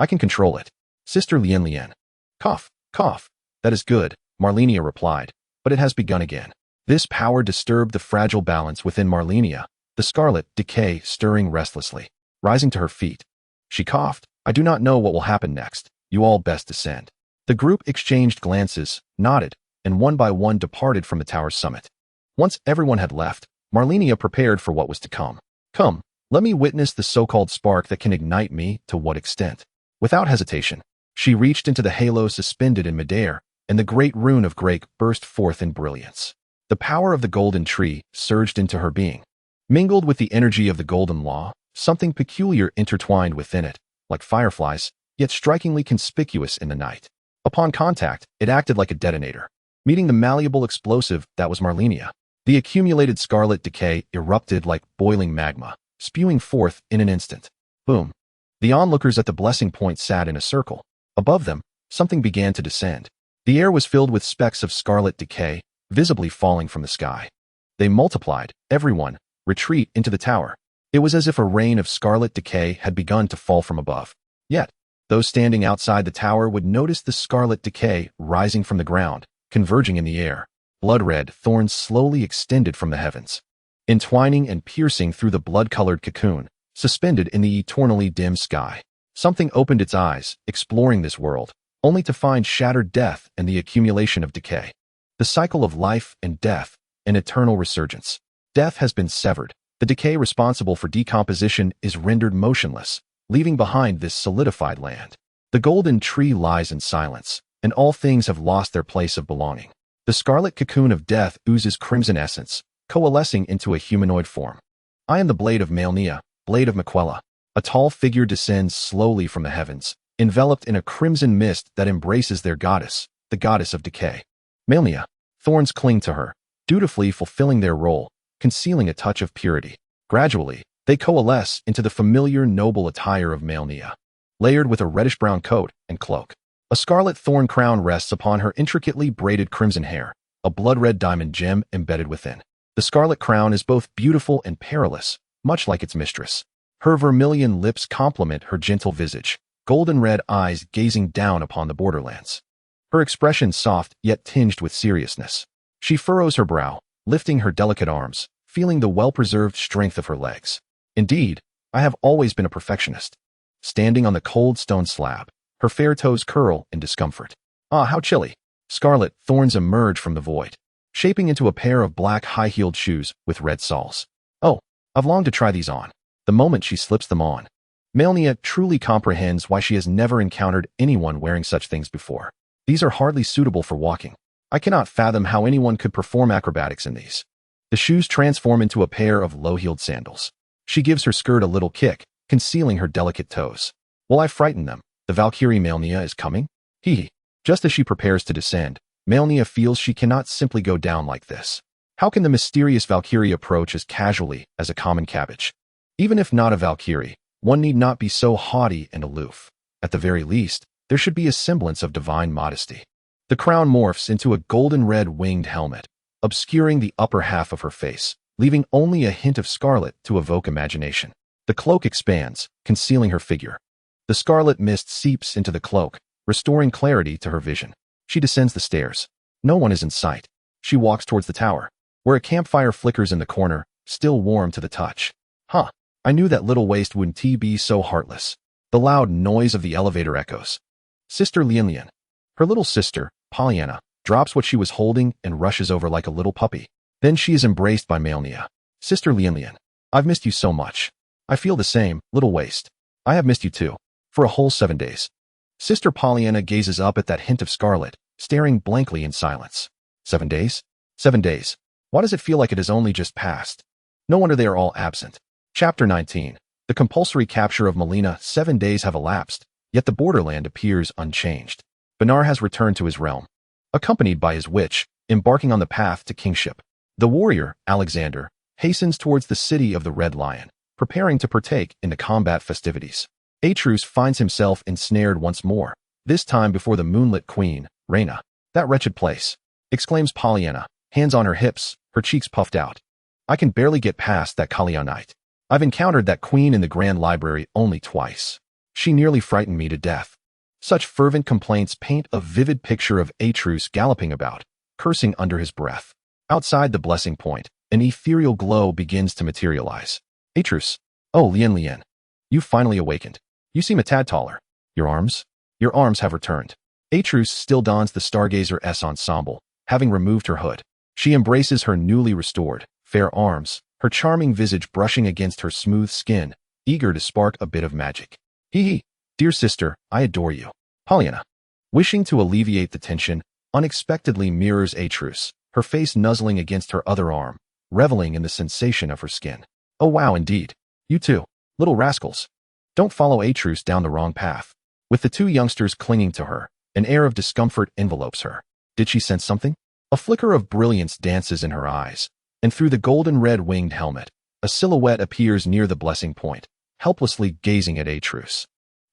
can control it. Sister Lien. Cough, cough. That is good, Malenia replied, but it has begun again. This power disturbed the fragile balance within Malenia, the scarlet decay stirring restlessly. Rising to her feet, she coughed. I do not know what will happen next. You all best descend. The group exchanged glances, nodded, and one by one departed from the tower's summit. Once everyone had left, Malenia prepared for what was to come. Come, let me witness the so-called spark that can ignite me. To what extent? Without hesitation, she reached into the halo suspended in midair, and the great rune of Grake burst forth in brilliance. The power of the golden tree surged into her being. Mingled with the energy of the golden law, something peculiar intertwined within it, like fireflies, yet strikingly conspicuous in the night. Upon contact, it acted like a detonator, meeting the malleable explosive that was Malenia. The accumulated scarlet decay erupted like boiling magma, spewing forth in an instant. Boom. The onlookers at the blessing point sat in a circle. Above them, something began to descend. The air was filled with specks of scarlet decay, visibly falling from the sky. They multiplied. Everyone, retreat into the tower. It was as if a rain of scarlet decay had begun to fall from above. Yet, those standing outside the tower would notice the scarlet decay rising from the ground, converging in the air. Blood-red thorns slowly extended from the heavens, entwining and piercing through the blood-colored cocoon, suspended in the eternally dim sky. Something opened its eyes, exploring this world, only to find shattered death and the accumulation of decay. The cycle of life and death, an eternal resurgence. Death has been severed. The decay responsible for decomposition is rendered motionless, leaving behind this solidified land. The golden tree lies in silence, and all things have lost their place of belonging. The scarlet cocoon of death oozes crimson essence, coalescing into a humanoid form. I am the blade of Malenia, blade of Miquella. A tall figure descends slowly from the heavens, enveloped in a crimson mist that embraces their goddess, the goddess of decay. Malenia. Thorns cling to her, dutifully fulfilling their role, concealing a touch of purity. Gradually, they coalesce into the familiar noble attire of Malenia, layered with a reddish-brown coat and cloak. A scarlet thorn crown rests upon her intricately braided crimson hair, a blood-red diamond gem embedded within. The scarlet crown is both beautiful and perilous, much like its mistress. Her vermilion lips complement her gentle visage, golden-red eyes gazing down upon the borderlands. Her expression soft yet tinged with seriousness. She furrows her brow, lifting her delicate arms, feeling the well-preserved strength of her legs. Indeed, I have always been a perfectionist. Standing on the cold stone slab, her fair toes curl in discomfort. Ah, how chilly. Scarlet thorns emerge from the void, shaping into a pair of black high-heeled shoes with red soles. Oh, I've longed to try these on. The moment she slips them on, Malenia truly comprehends why she has never encountered anyone wearing such things before. These are hardly suitable for walking. I cannot fathom how anyone could perform acrobatics in these. The shoes transform into a pair of low-heeled sandals. She gives her skirt a little kick, concealing her delicate toes. Will I frighten them? The Valkyrie Malenia is coming? Hee. Just as she prepares to descend, Malenia feels she cannot simply go down like this. How can the mysterious Valkyrie approach as casually as a common cabbage? Even if not a Valkyrie, one need not be so haughty and aloof. At the very least, there should be a semblance of divine modesty. The crown morphs into a golden-red winged helmet, obscuring the upper half of her face, leaving only a hint of scarlet to evoke imagination. The cloak expands, concealing her figure. The scarlet mist seeps into the cloak, restoring clarity to her vision. She descends the stairs. No one is in sight. She walks towards the tower, where a campfire flickers in the corner, still warm to the touch. Huh, I knew that little waste wouldn't be so heartless. The loud noise of the elevator echoes. Sister Lien. Her little sister, Pollyanna, drops what she was holding and rushes over like a little puppy. Then she is embraced by Malenia. Sister Lian, I've missed you so much. I feel the same, little waste. I have missed you too. For a whole 7 days. Sister Pollyanna gazes up at that hint of scarlet, staring blankly in silence. 7 days? 7 days. Why does it feel like it has only just passed? No wonder they are all absent. Chapter 19. The compulsory capture of Malenia. 7 days have elapsed, yet the borderland appears unchanged. Benar has returned to his realm, accompanied by his witch, embarking on the path to kingship. The warrior, Alexander, hastens towards the city of the Red Lion, preparing to partake in the combat festivities. Atrus finds himself ensnared once more, this time before the moonlit queen, Reyna. That wretched place, exclaims Pollyanna, hands on her hips, her cheeks puffed out. I can barely get past that Kalyanite. I've encountered that queen in the Grand Library only twice. She nearly frightened me to death. Such fervent complaints paint a vivid picture of Atrus galloping about, cursing under his breath. Outside the blessing point, an ethereal glow begins to materialize. Atrus. Oh, Lian. You've finally awakened. You seem a tad taller. Your arms? Your arms have returned. Atrus still dons the Stargazer-S ensemble, having removed her hood. She embraces her newly restored, fair arms, her charming visage brushing against her smooth skin, eager to spark a bit of magic. Hee. Dear sister, I adore you. Pollyanna, wishing to alleviate the tension, unexpectedly mirrors Atrus, her face nuzzling against her other arm, reveling in the sensation of her skin. Oh wow, indeed. You too, little rascals. Don't follow Atrus down the wrong path. With the two youngsters clinging to her, an air of discomfort envelopes her. Did she sense something? A flicker of brilliance dances in her eyes, and through the golden red winged helmet, a silhouette appears near the blessing point, helplessly gazing at Atrus.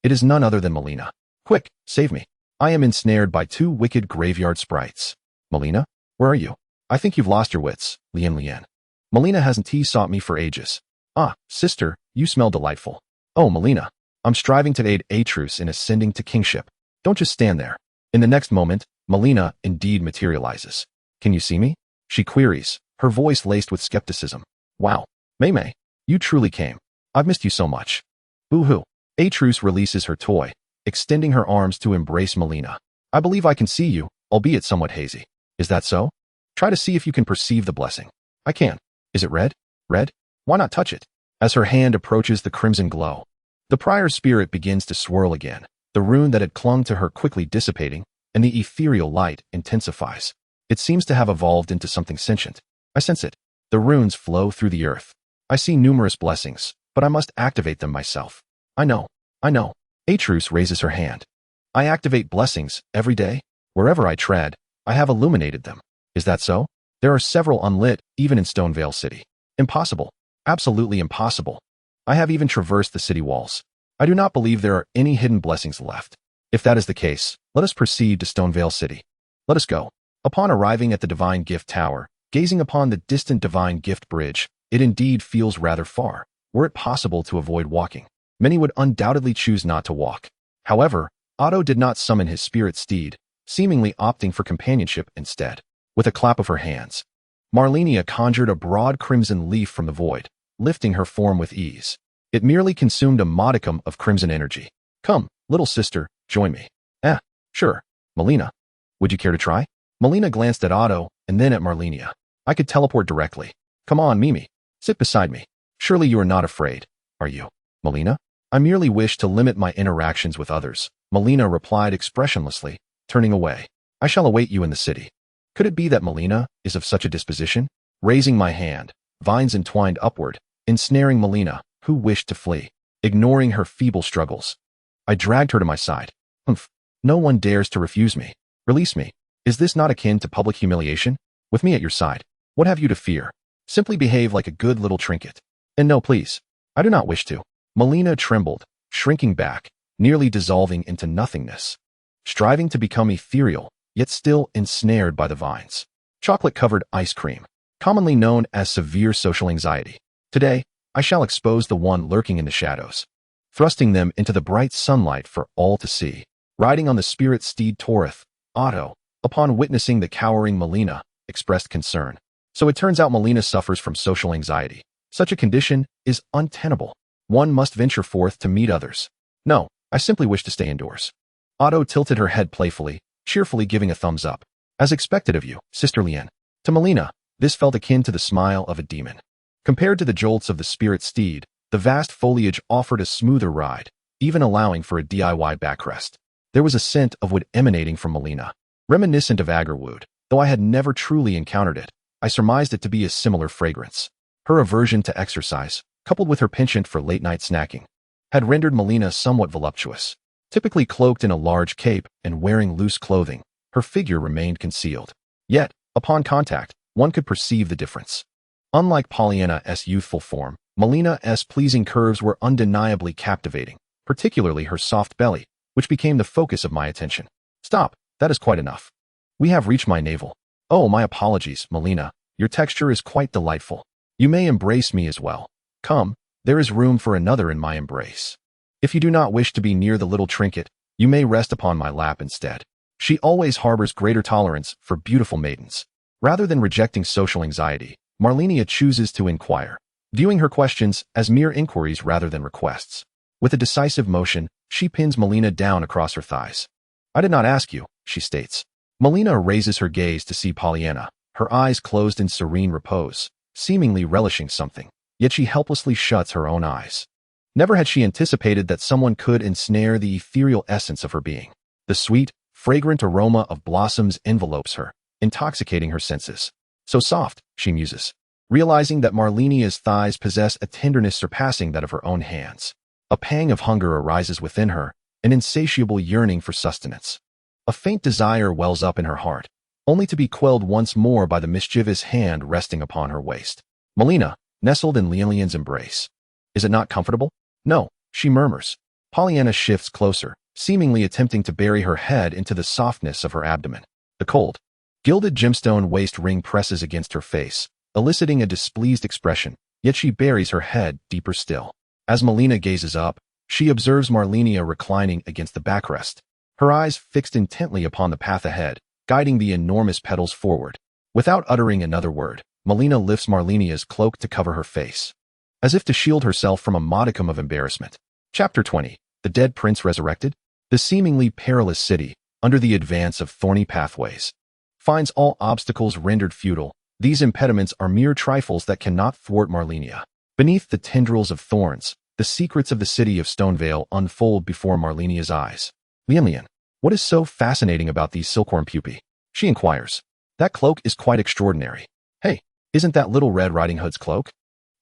It is none other than Malenia. Quick, save me. I am ensnared by 2 wicked graveyard sprites. Malenia, where are you? I think you've lost your wits, Lian. Malenia hasn't sought me for ages. Ah, sister, you smell delightful. Oh, Malenia, I'm striving to aid Atrus in ascending to kingship. Don't just stand there. In the next moment, Malenia indeed materializes. Can you see me? She queries, her voice laced with skepticism. Wow, May, you truly came. I've missed you so much. Boo-hoo. Atrus releases her toy, extending her arms to embrace Malenia. I believe I can see you, albeit somewhat hazy. Is that so? Try to see if you can perceive the blessing. I can. Is it red? Red? Why not touch it? As her hand approaches the crimson glow, the prior's spirit begins to swirl again, the rune that had clung to her quickly dissipating, and the ethereal light intensifies. It seems to have evolved into something sentient. I sense it. The runes flow through the earth. I see numerous blessings, but I must activate them myself. I know. Atrus raises her hand. I activate blessings every day. Wherever I tread, I have illuminated them. Is that so? There are several unlit, even in Stonevale City. Impossible. Absolutely impossible. I have even traversed the city walls. I do not believe there are any hidden blessings left. If that is the case, let us proceed to Stonevale City. Let us go. Upon arriving at the Divine Gift Tower, gazing upon the distant Divine Gift Bridge, it indeed feels rather far. Were it possible to avoid walking, many would undoubtedly choose not to walk. However, Otto did not summon his spirit steed, seemingly opting for companionship instead. With a clap of her hands, Malenia conjured a broad crimson leaf from the void, lifting her form with ease. It merely consumed a modicum of crimson energy. Come, little sister, join me. Sure. Malenia, would you care to try? Malenia glanced at Otto and then at Malenia. I could teleport directly. Come on, Mimi. Sit beside me. Surely you are not afraid, are you? Malenia? I merely wish to limit my interactions with others. Malenia replied expressionlessly, turning away. I shall await you in the city. Could it be that Malenia is of such a disposition? Raising my hand, vines entwined upward, ensnaring Malenia, who wished to flee, ignoring her feeble struggles. I dragged her to my side. Humph. No one dares to refuse me. Release me. Is this not akin to public humiliation? With me at your side, what have you to fear? Simply behave like a good little trinket. And no, please. I do not wish to. Malenia trembled, shrinking back, nearly dissolving into nothingness. Striving to become ethereal, yet still ensnared by the vines. Chocolate-covered ice cream, commonly known as severe social anxiety. Today, I shall expose the one lurking in the shadows, thrusting them into the bright sunlight for all to see. Riding on the spirit steed Torith, Otto, upon witnessing the cowering Malenia, expressed concern. So it turns out Malenia suffers from social anxiety. Such a condition is untenable. One must venture forth to meet others. No, I simply wish to stay indoors. Otto tilted her head playfully, cheerfully giving a thumbs up. As expected of you, Sister Lian. To Malenia, This felt akin to the smile of a demon. Compared to the jolts of the spirit steed, the vast foliage offered a smoother ride, even allowing for a DIY backrest. There was a scent of wood emanating from Malenia, reminiscent of agarwood. Though I had never truly encountered it, I surmised it to be a similar fragrance. Her aversion to exercise, coupled with her penchant for late-night snacking, had rendered Malenia somewhat voluptuous. Typically cloaked in a large cape and wearing loose clothing, her figure remained concealed. Yet, upon contact, one could perceive the difference. Unlike Pollyanna's youthful form, Malena's pleasing curves were undeniably captivating, particularly her soft belly, which became the focus of my attention. Stop, that is quite enough. We have reached my navel. Oh, my apologies, Malenia. Your texture is quite delightful. You may embrace me as well. Come, there is room for another in my embrace. If you do not wish to be near the little trinket, you may rest upon my lap instead. She always harbors greater tolerance for beautiful maidens. Rather than rejecting social anxiety, Malenia chooses to inquire, viewing her questions as mere inquiries rather than requests. With a decisive motion, she pins Malenia down across her thighs. I did not ask you, she states. Malenia raises her gaze to see Pollyanna, her eyes closed in serene repose, seemingly relishing something, yet she helplessly shuts her own eyes. Never had she anticipated that someone could ensnare the ethereal essence of her being. The sweet, fragrant aroma of blossoms envelopes her, intoxicating her senses. So soft, she muses, realizing that Malenia's thighs possess a tenderness surpassing that of her own hands. A pang of hunger arises within her, an insatiable yearning for sustenance. A faint desire wells up in her heart, only to be quelled once more by the mischievous hand resting upon her waist. Malenia, nestled in Lilian's embrace. Is it not comfortable? No, she murmurs. Pollyanna shifts closer, seemingly attempting to bury her head into the softness of her abdomen. The cold, gilded gemstone waist ring presses against her face, eliciting a displeased expression, yet she buries her head deeper still. As Malenia gazes up, she observes Malenia reclining against the backrest, her eyes fixed intently upon the path ahead, guiding the enormous petals forward. Without uttering another word, Malenia lifts Malenia's cloak to cover her face, as if to shield herself from a modicum of embarrassment. Chapter 20. The Dead Prince Resurrected? The seemingly perilous city, under the advance of thorny pathways, finds all obstacles rendered futile. These impediments are mere trifles that cannot thwart Malenia. Beneath the tendrils of thorns, the secrets of the city of Stonevale unfold before Malenia's eyes. Lilian, what is so fascinating about these silkworm pupae? She inquires. That cloak is quite extraordinary. Hey, isn't that Little Red Riding Hood's cloak?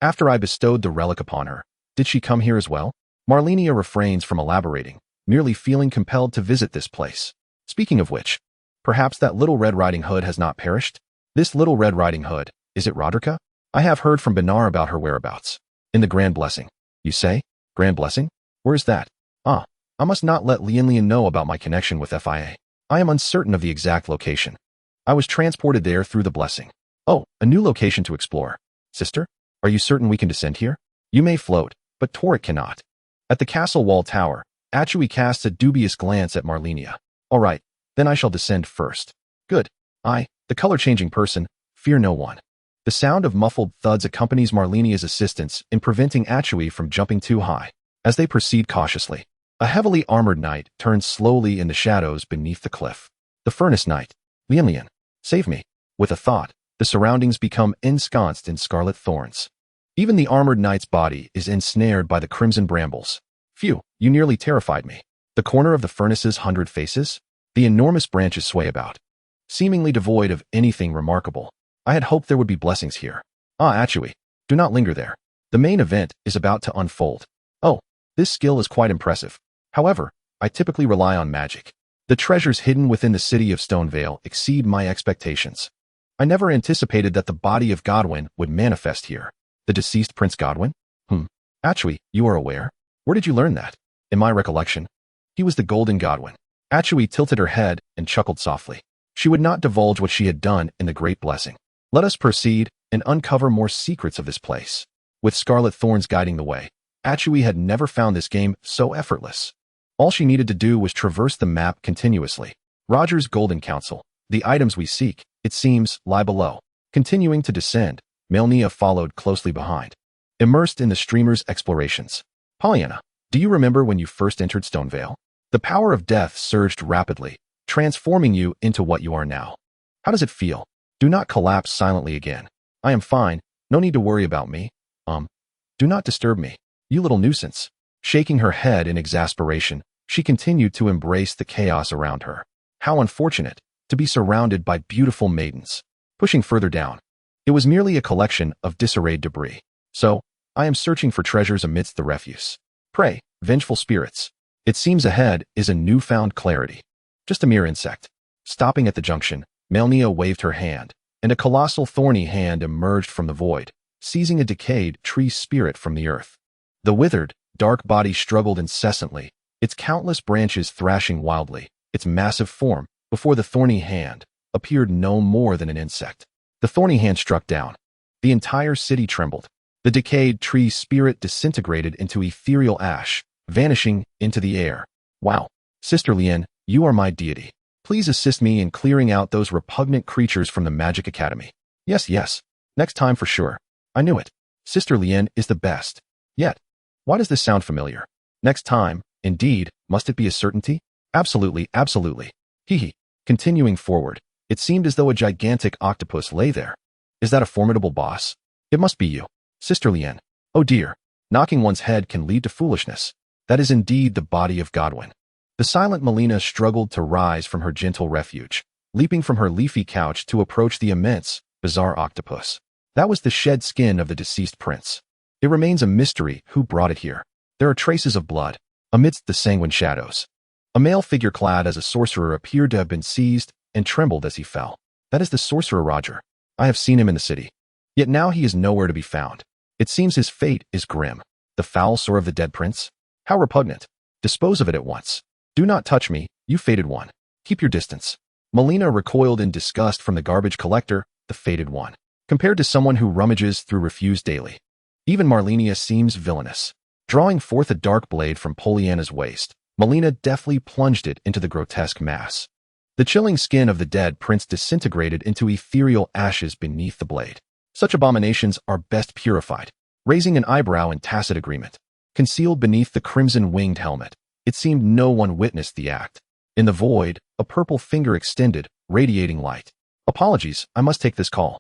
After I bestowed the relic upon her, did she come here as well? Malenia refrains from elaborating, merely feeling compelled to visit this place. Speaking of which, perhaps that Little Red Riding Hood has not perished? This Little Red Riding Hood, is it Roderica? I have heard from Benar about her whereabouts. In the Grand Blessing. You say? Grand Blessing? Where is that? Ah, I must not let Lilian know about my connection with FIA. I am uncertain of the exact location. I was transported there through the Blessing. Oh, a new location to explore. Sister, are you certain we can descend here? You may float, but Toric cannot. At the castle wall tower, Achui casts a dubious glance at Malenia. All right, then I shall descend first. Good. I, the color-changing person, fear no one. The sound of muffled thuds accompanies Malenia's assistance in preventing Achui from jumping too high. As they proceed cautiously, a heavily armored knight turns slowly in the shadows beneath the cliff. The Furnace Knight. Lilian, save me. With a thought, the surroundings become ensconced in scarlet thorns. Even the armored knight's body is ensnared by the crimson brambles. Phew, you nearly terrified me. The corner of the furnace's 100 faces? The enormous branches sway about, seemingly devoid of anything remarkable. I had hoped there would be blessings here. Ah, Achui, do not linger there. The main event is about to unfold. Oh, this skill is quite impressive. However, I typically rely on magic. The treasures hidden within the city of Stonevale exceed my expectations. I never anticipated that the body of Godwyn would manifest here. The deceased Prince Godwyn? Achui, you are aware? Where did you learn that? In my recollection, he was the Golden Godwyn. Achui tilted her head and chuckled softly. She would not divulge what she had done in the Great Blessing. Let us proceed and uncover more secrets of this place. With scarlet thorns guiding the way, Achui had never found this game so effortless. All she needed to do was traverse the map continuously. Roger's Golden Council. The items we seek, it seems, lie below. Continuing to descend, Malenia followed closely behind, immersed in the streamer's explorations. Pollyanna, do you remember when you first entered Stonevale? The power of death surged rapidly, transforming you into what you are now. How does it feel? Do not collapse silently again. I am fine. No need to worry about me. Do not disturb me. You little nuisance. Shaking her head in exasperation, she continued to embrace the chaos around her. How unfortunate to be surrounded by beautiful maidens. Pushing further down. It was merely a collection of disarrayed debris. So, I am searching for treasures amidst the refuse. Pray, vengeful spirits. It seems ahead is a newfound clarity. Just a mere insect. Stopping at the junction, Malenia waved her hand, and a colossal thorny hand emerged from the void, seizing a decayed tree spirit from the earth. The withered, dark body struggled incessantly, its countless branches thrashing wildly. Its massive form, before the thorny hand, appeared no more than an insect. The thorny hand struck down. The entire city trembled. The decayed tree spirit disintegrated into ethereal ash, vanishing into the air. Wow. Sister Lien, you are my deity. Please assist me in clearing out those repugnant creatures from the Magic Academy. Yes. Next time for sure. I knew it. Sister Lien is the best. Yet, why does this sound familiar? Next time, indeed, must it be a certainty? Absolutely. Hee. Continuing forward, it seemed as though a gigantic octopus lay there. Is that a formidable boss? It must be you. Sister Lien. Oh dear. Knocking one's head can lead to foolishness. That is indeed the body of Godwin. The silent Malenia struggled to rise from her gentle refuge, leaping from her leafy couch to approach the immense, bizarre octopus. That was the shed skin of the deceased prince. It remains a mystery who brought it here. There are traces of blood, amidst the sanguine shadows. A male figure clad as a sorcerer appeared to have been seized and trembled as he fell. That is the sorcerer Roger. I have seen him in the city. Yet now he is nowhere to be found. It seems his fate is grim. The foul sore of the dead prince? How repugnant. Dispose of it at once. Do not touch me, you fated one. Keep your distance. Malenia recoiled in disgust from the garbage collector, the fated one, compared to someone who rummages through refuse daily. Even Malenia seems villainous. Drawing forth a dark blade from Pollyanna's waist, Malenia deftly plunged it into the grotesque mass. The chilling skin of the dead prince disintegrated into ethereal ashes beneath the blade. Such abominations are best purified, raising an eyebrow in tacit agreement. Concealed beneath the crimson-winged helmet, it seemed no one witnessed the act. In the void, a purple finger extended, radiating light. Apologies, I must take this call.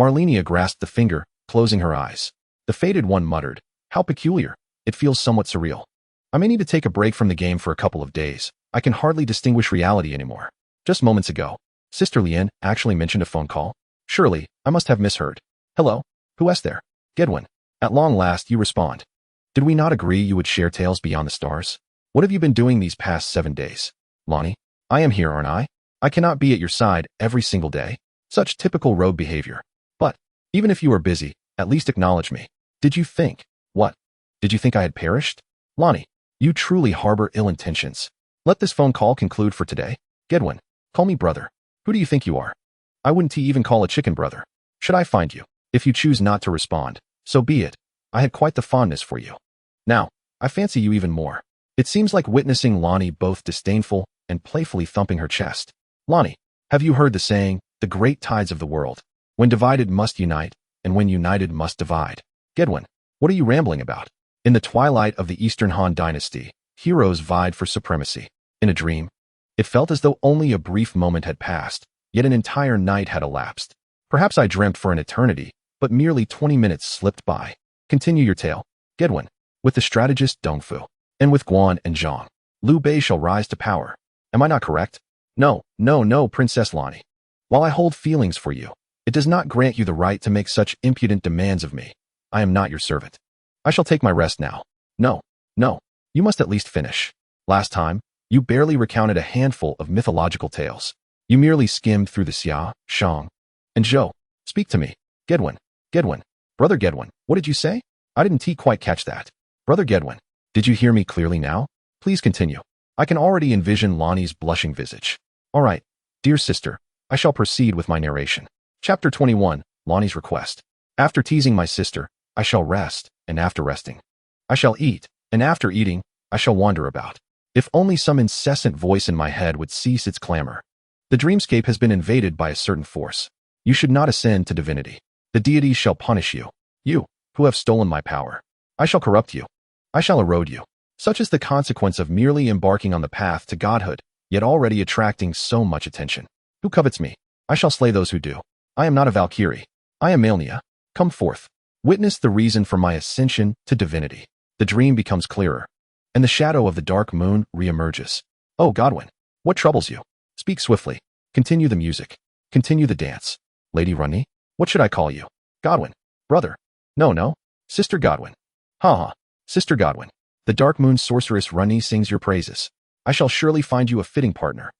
Malenia grasped the finger, closing her eyes. The fated one muttered, how peculiar. It feels somewhat surreal. I may need to take a break from the game for a couple of days. I can hardly distinguish reality anymore. Just moments ago, Sister Lien actually mentioned a phone call. Surely, I must have misheard. Hello? Who is there? Gedwin. At long last you respond. Did we not agree you would share tales beyond the stars? What have you been doing these past 7 days? Lonnie, I am here, aren't I? I cannot be at your side every single day. Such typical rogue behavior. But, even if you are busy, at least acknowledge me. Did you think? What? Did you think I had perished? Lonnie, you truly harbor ill intentions. Let this phone call conclude for today. Gedwin, call me brother. Who do you think you are? I wouldn't even call a chicken brother. Should I find you? If you choose not to respond, so be it. I had quite the fondness for you. Now, I fancy you even more. It seems like witnessing Lonnie both disdainful and playfully thumping her chest. Lonnie, have you heard the saying, the great tides of the world? When divided must unite, and when united must divide. Gedwin, what are you rambling about? In the twilight of the Eastern Han dynasty, heroes vied for supremacy. In a dream, it felt as though only a brief moment had passed, yet an entire night had elapsed. Perhaps I dreamt for an eternity, but merely 20 minutes slipped by. Continue your tale. Gedwin, with the strategist Dongfu, and with Guan and Zhang, Liu Bei shall rise to power. Am I not correct? No, Princess Lonnie. While I hold feelings for you, it does not grant you the right to make such impudent demands of me. I am not your servant. I shall take my rest now. No, you must at least finish. Last time, you barely recounted a handful of mythological tales. You merely skimmed through the Xia, Shang, and Zhou. Speak to me. Gedwin, Brother Gedwin, what did you say? I didn't quite catch that. Brother Gedwin, did you hear me clearly now? Please continue. I can already envision Lonnie's blushing visage. All right, dear sister, I shall proceed with my narration. Chapter 21, Lonnie's request. After teasing my sister, I shall rest, and after resting, I shall eat, and after eating, I shall wander about. If only some incessant voice in my head would cease its clamor. The dreamscape has been invaded by a certain force. You should not ascend to divinity. The deities shall punish you. You, who have stolen my power. I shall corrupt you. I shall erode you. Such is the consequence of merely embarking on the path to godhood, yet already attracting so much attention. Who covets me? I shall slay those who do. I am not a Valkyrie. I am Malenia. Come forth. Witness the reason for my ascension to divinity. The dream becomes clearer, and the shadow of the dark moon reemerges. Oh, Godwin, what troubles you? Speak swiftly. Continue the music. Continue the dance. Lady Runny, what should I call you? Godwin. Brother. No. Sister Godwin. Ha. Sister Godwin. The dark moon sorceress Runny sings your praises. I shall surely find you a fitting partner.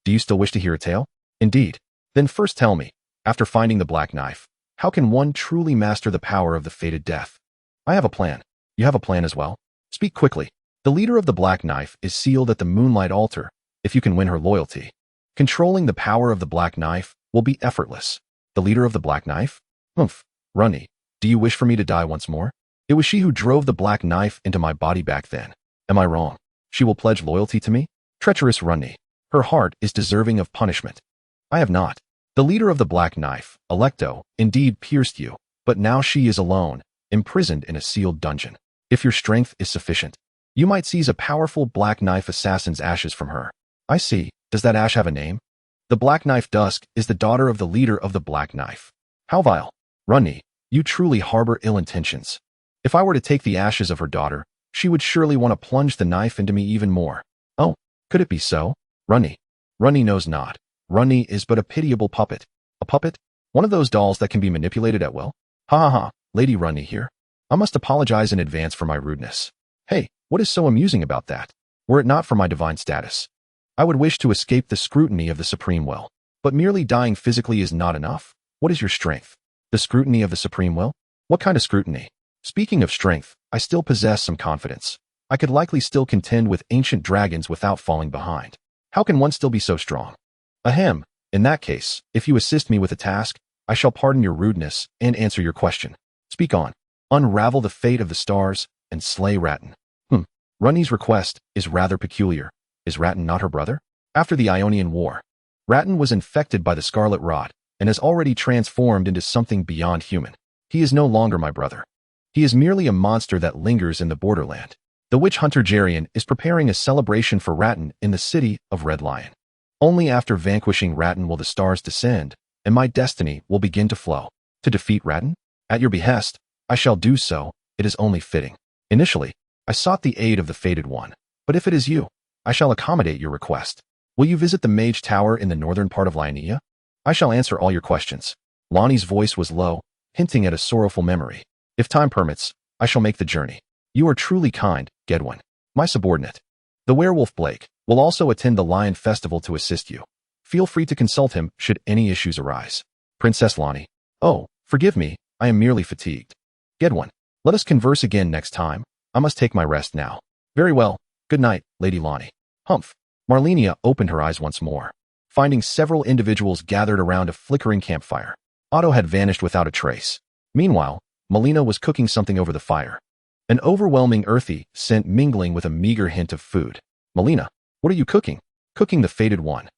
Do you still wish to hear a tale? Indeed. Then first tell me, after finding the black knife, how can one truly master the power of the fated death? I have a plan. You have a plan as well? Speak quickly. The leader of the black knife is sealed at the moonlight altar, if you can win her loyalty. Controlling the power of the black knife will be effortless. The leader of the black knife? Runny, do you wish for me to die once more? It was she who drove the black knife into my body back then. Am I wrong? She will pledge loyalty to me? Treacherous Runny. Her heart is deserving of punishment. I have not. The leader of the black knife, Electo, indeed pierced you, but now she is alone, imprisoned in a sealed dungeon. If your strength is sufficient, you might seize a powerful black knife assassin's ashes from her. I see. Does that ash have a name? The Black Knife Dusk is the daughter of the leader of the Black Knife. How vile. Runny, you truly harbor ill intentions. If I were to take the ashes of her daughter, she would surely want to plunge the knife into me even more. Oh, could it be so? Runny knows not. Runny is but a pitiable puppet. A puppet? One of those dolls that can be manipulated at will? Ha. Lady Runny here. I must apologize in advance for my rudeness. Hey, what is so amusing about that? Were it not for my divine status, I would wish to escape the scrutiny of the Supreme Will. But merely dying physically is not enough. What is your strength? The scrutiny of the Supreme Will? What kind of scrutiny? Speaking of strength, I still possess some confidence. I could likely still contend with ancient dragons without falling behind. How can one still be so strong? Ahem. In that case, if you assist me with a task, I shall pardon your rudeness and answer your question. Speak on. Unravel the fate of the stars and slay Radahn. Runny's request is rather peculiar. Is Radahn not her brother? After the Ionian War, Radahn was infected by the Scarlet Rot and has already transformed into something beyond human. He is no longer my brother. He is merely a monster that lingers in the borderland. The witch hunter Jarian is preparing a celebration for Radahn in the city of Red Lion. Only after vanquishing Radahn will the stars descend, and my destiny will begin to flow. To defeat Radahn? At your behest, I shall do so. It is only fitting. Initially, I sought the aid of the Fated One, but if it is you, I shall accommodate your request. Will you visit the Mage Tower in the northern part of Lionia? I shall answer all your questions. Lonnie's voice was low, hinting at a sorrowful memory. If time permits, I shall make the journey. You are truly kind, Gedwin. My subordinate. The werewolf Blake will also attend the Lion Festival to assist you. Feel free to consult him should any issues arise. Princess Lonnie. Oh, forgive me, I am merely fatigued. Gedwin, let us converse again next time. I must take my rest now. Very well. Good night, Lady Lonnie. Humph. Malenia opened her eyes once more, finding several individuals gathered around a flickering campfire. Otto had vanished without a trace. Meanwhile, Malenia was cooking something over the fire. An overwhelming earthy scent mingling with a meager hint of food. Malenia, what are you cooking? Cooking the Fated One.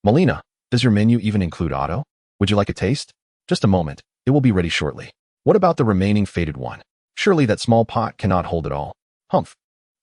Malenia, does your menu even include Otto? Would you like a taste? Just a moment. It will be ready shortly. What about the remaining Fated One? Surely that small pot cannot hold it all. Humph.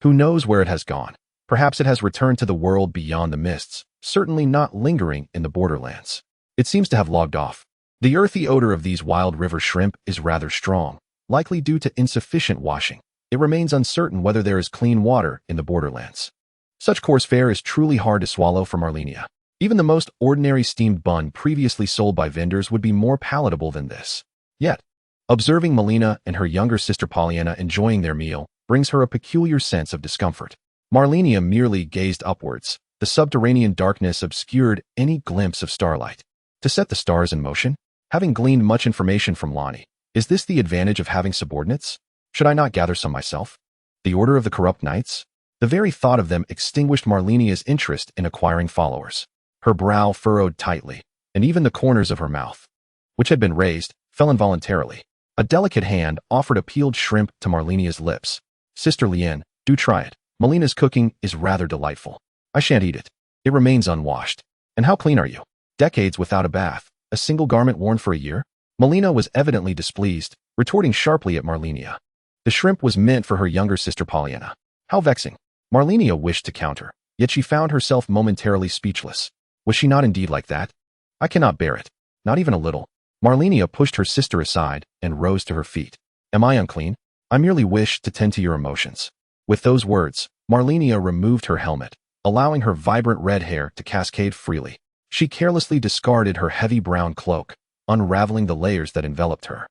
Who knows where it has gone? Perhaps it has returned to the world beyond the mists, certainly not lingering in the borderlands. It seems to have logged off. The earthy odor of these wild river shrimp is rather strong, likely due to insufficient washing. It remains uncertain whether there is clean water in the borderlands. Such coarse fare is truly hard to swallow for Malenia. Even the most ordinary steamed bun previously sold by vendors would be more palatable than this. Yet, observing Malenia and her younger sister Pollyanna enjoying their meal brings her a peculiar sense of discomfort. Malenia merely gazed upwards. The subterranean darkness obscured any glimpse of starlight. To set the stars in motion? Having gleaned much information from Lonnie, is this the advantage of having subordinates? Should I not gather some myself? The Order of the Corrupt Knights? The very thought of them extinguished Malenia's interest in acquiring followers. Her brow furrowed tightly, and even the corners of her mouth, which had been raised, fell involuntarily. A delicate hand offered a peeled shrimp to Malenia's lips. Sister Lien, do try it. Malenia's cooking is rather delightful. I shan't eat it. It remains unwashed. And how clean are you? Decades without a bath, a single garment worn for a year? Malenia was evidently displeased, retorting sharply at Malenia. The shrimp was meant for her younger sister Pollyanna. How vexing. Malenia wished to counter, yet she found herself momentarily speechless. Was she not indeed like that? I cannot bear it. Not even a little. Malenia pushed her sister aside and rose to her feet. Am I unclean? I merely wish to tend to your emotions. With those words, Malenia removed her helmet, allowing her vibrant red hair to cascade freely. She carelessly discarded her heavy brown cloak, unraveling the layers that enveloped her,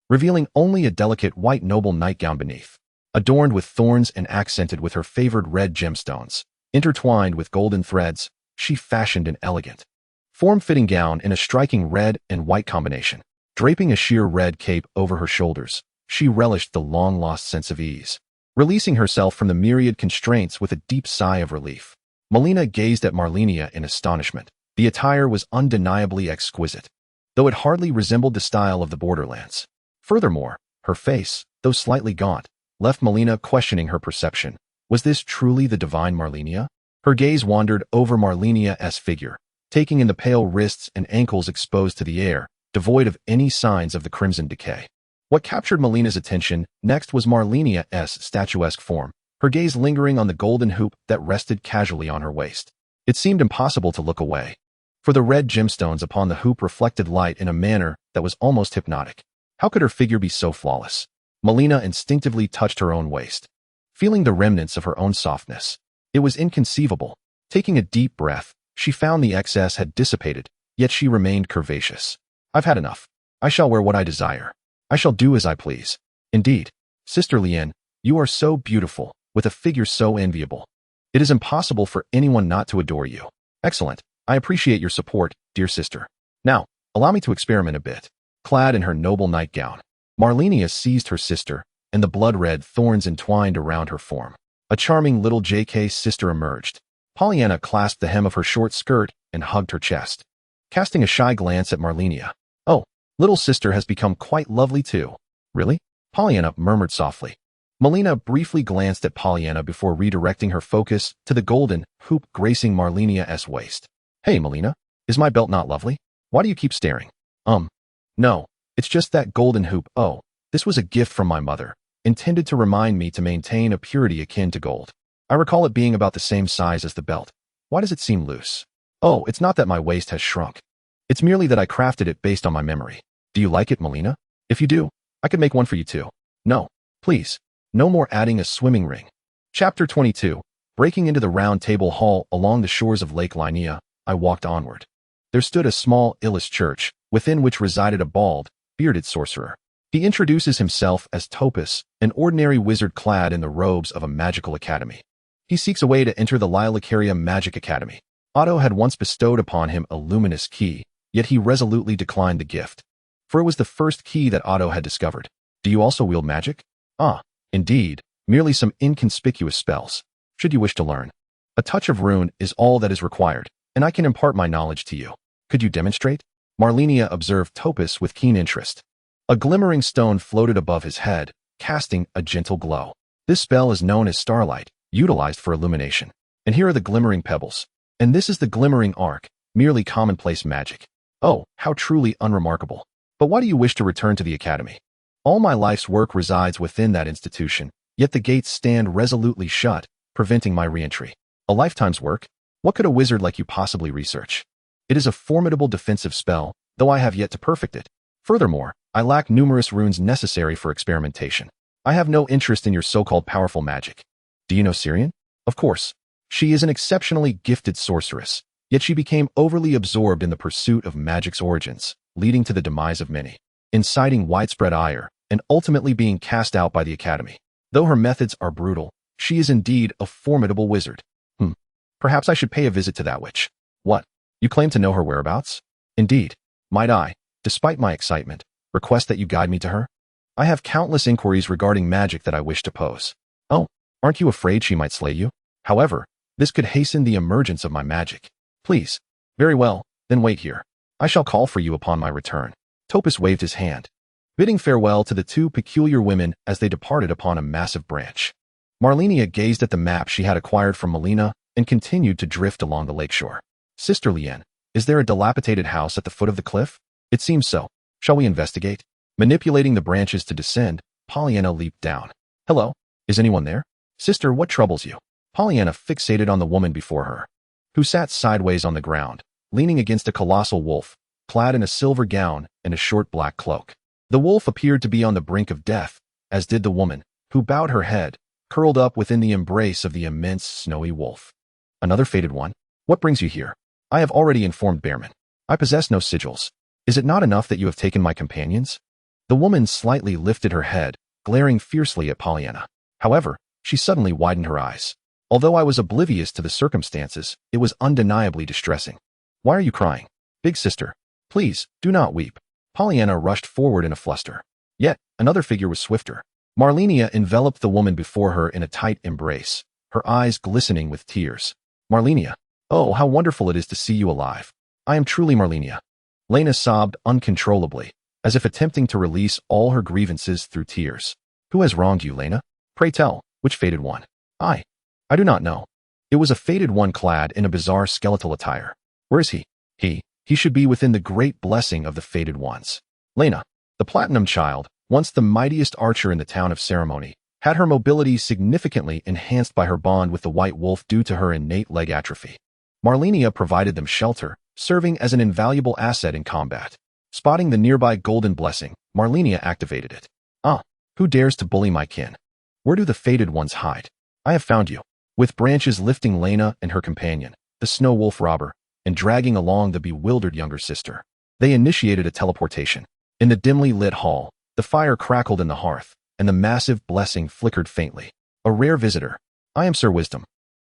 revealing only a delicate white noble nightgown beneath, adorned with thorns and accented with her favored red gemstones. Intertwined with golden threads, she fashioned an elegant, form-fitting gown in a striking red and white combination. Draping a sheer red cape over her shoulders, she relished the long-lost sense of ease, releasing herself from the myriad constraints with a deep sigh of relief. Malenia gazed at Malenia in astonishment. The attire was undeniably exquisite, though it hardly resembled the style of the Borderlands. Furthermore, her face, though slightly gaunt, left Malenia questioning her perception. Was this truly the divine Malenia? Her gaze wandered over Malenia's figure, taking in the pale wrists and ankles exposed to the air, devoid of any signs of the crimson decay. What captured Malenia's attention next was Malenia's statuesque form, her gaze lingering on the golden hoop that rested casually on her waist. It seemed impossible to look away, for the red gemstones upon the hoop reflected light in a manner that was almost hypnotic. How could her figure be so flawless? Malenia instinctively touched her own waist, feeling the remnants of her own softness. It was inconceivable. Taking a deep breath, she found the excess had dissipated, yet she remained curvaceous. I've had enough. I shall wear what I desire. I shall do as I please. Indeed, Sister Lien, you are so beautiful, with a figure so enviable. It is impossible for anyone not to adore you. Excellent. I appreciate your support, dear sister. Now, allow me to experiment a bit. Clad in her noble nightgown, Malenia seized her sister, and the blood-red thorns entwined around her form. A charming little JK sister emerged. Pollyanna clasped the hem of her short skirt and hugged her chest, casting a shy glance at Malenia. Oh, little sister has become quite lovely too. Really? Pollyanna murmured softly. Malenia briefly glanced at Pollyanna before redirecting her focus to the golden hoop gracing Malenia's waist. Hey, Malenia, is my belt not lovely? Why do you keep staring? No, it's just that golden hoop. Oh, this was a gift from my mother, intended to remind me to maintain a purity akin to gold. I recall it being about the same size as the belt. Why does it seem loose? Oh, it's not that my waist has shrunk. It's merely that I crafted it based on my memory. Do you like it, Malenia? If you do, I could make one for you too. No, please. No more adding a swimming ring. Chapter 22. Breaking into the round table hall along the shores of Lake Linnea, I walked onward. There stood a small Illis church, within which resided a bald, bearded sorcerer. He introduces himself as Topus, an ordinary wizard clad in the robes of a magical academy. He seeks a way to enter the Lilicaria Magic Academy. Otto had once bestowed upon him a luminous key, yet he resolutely declined the gift, for it was the first key that Otto had discovered. Do you also wield magic? Ah, indeed, merely some inconspicuous spells. Should you wish to learn, a touch of rune is all that is required, and I can impart my knowledge to you. Could you demonstrate? Malenia observed Topus with keen interest. A glimmering stone floated above his head, casting a gentle glow. This spell is known as starlight, utilized for illumination. And here are the glimmering pebbles. And this is the glimmering arc, merely commonplace magic. Oh, how truly unremarkable. But why do you wish to return to the academy? All my life's work resides within that institution, yet the gates stand resolutely shut, preventing my re-entry. A lifetime's work? What could a wizard like you possibly research? It is a formidable defensive spell, though I have yet to perfect it. Furthermore, I lack numerous runes necessary for experimentation. I have no interest in your so-called powerful magic. Do you know Syrian? Of course. She is an exceptionally gifted sorceress, yet she became overly absorbed in the pursuit of magic's origins, leading to the demise of many, inciting widespread ire, and ultimately being cast out by the academy. Though her methods are brutal, she is indeed a formidable wizard. Perhaps I should pay a visit to that witch. What? You claim to know her whereabouts? Indeed. Might I, despite my excitement, request that you guide me to her? I have countless inquiries regarding magic that I wish to pose. Oh, aren't you afraid she might slay you? However, this could hasten the emergence of my magic. Please. Very well, then wait here. I shall call for you upon my return. Topus waved his hand, bidding farewell to the two peculiar women as they departed upon a massive branch. Malenia gazed at the map she had acquired from Malenia and continued to drift along the lakeshore. Sister Lien, is there a dilapidated house at the foot of the cliff? It seems so. Shall we investigate? Manipulating the branches to descend, Pollyanna leaped down. Hello? Is anyone there? Sister, what troubles you? Pollyanna fixated on the woman before her, who sat sideways on the ground, leaning against a colossal wolf, clad in a silver gown and a short black cloak. The wolf appeared to be on the brink of death, as did the woman, who bowed her head, curled up within the embrace of the immense snowy wolf. Another fated one? What brings you here? I have already informed Bearman. I possess no sigils. Is it not enough that you have taken my companions? The woman slightly lifted her head, glaring fiercely at Pollyanna. However, she suddenly widened her eyes. Although I was oblivious to the circumstances, it was undeniably distressing. Why are you crying? Big sister, please, do not weep. Pollyanna rushed forward in a fluster. Yet, another figure was swifter. Malenia enveloped the woman before her in a tight embrace, her eyes glistening with tears. Malenia, oh, how wonderful it is to see you alive. I am truly Malenia. Lena sobbed uncontrollably, as if attempting to release all her grievances through tears. Who has wronged you, Lena? Pray tell, which fated one? I do not know. It was a fated one clad in a bizarre skeletal attire. Where is he? He should be within the great blessing of the fated ones. Lena, the platinum child, once the mightiest archer in the town of Ceremony, had her mobility significantly enhanced by her bond with the white wolf due to her innate leg atrophy. Malenia provided them shelter, serving as an invaluable asset in combat. Spotting the nearby golden blessing, Malenia activated it. Ah, who dares to bully my kin? Where do the fated ones hide? I have found you. With branches lifting Lena and her companion, the snow wolf robber, and dragging along the bewildered younger sister, they initiated a teleportation. In the dimly lit hall, the fire crackled in the hearth, and the massive blessing flickered faintly. A rare visitor. I am Sir Wisdom.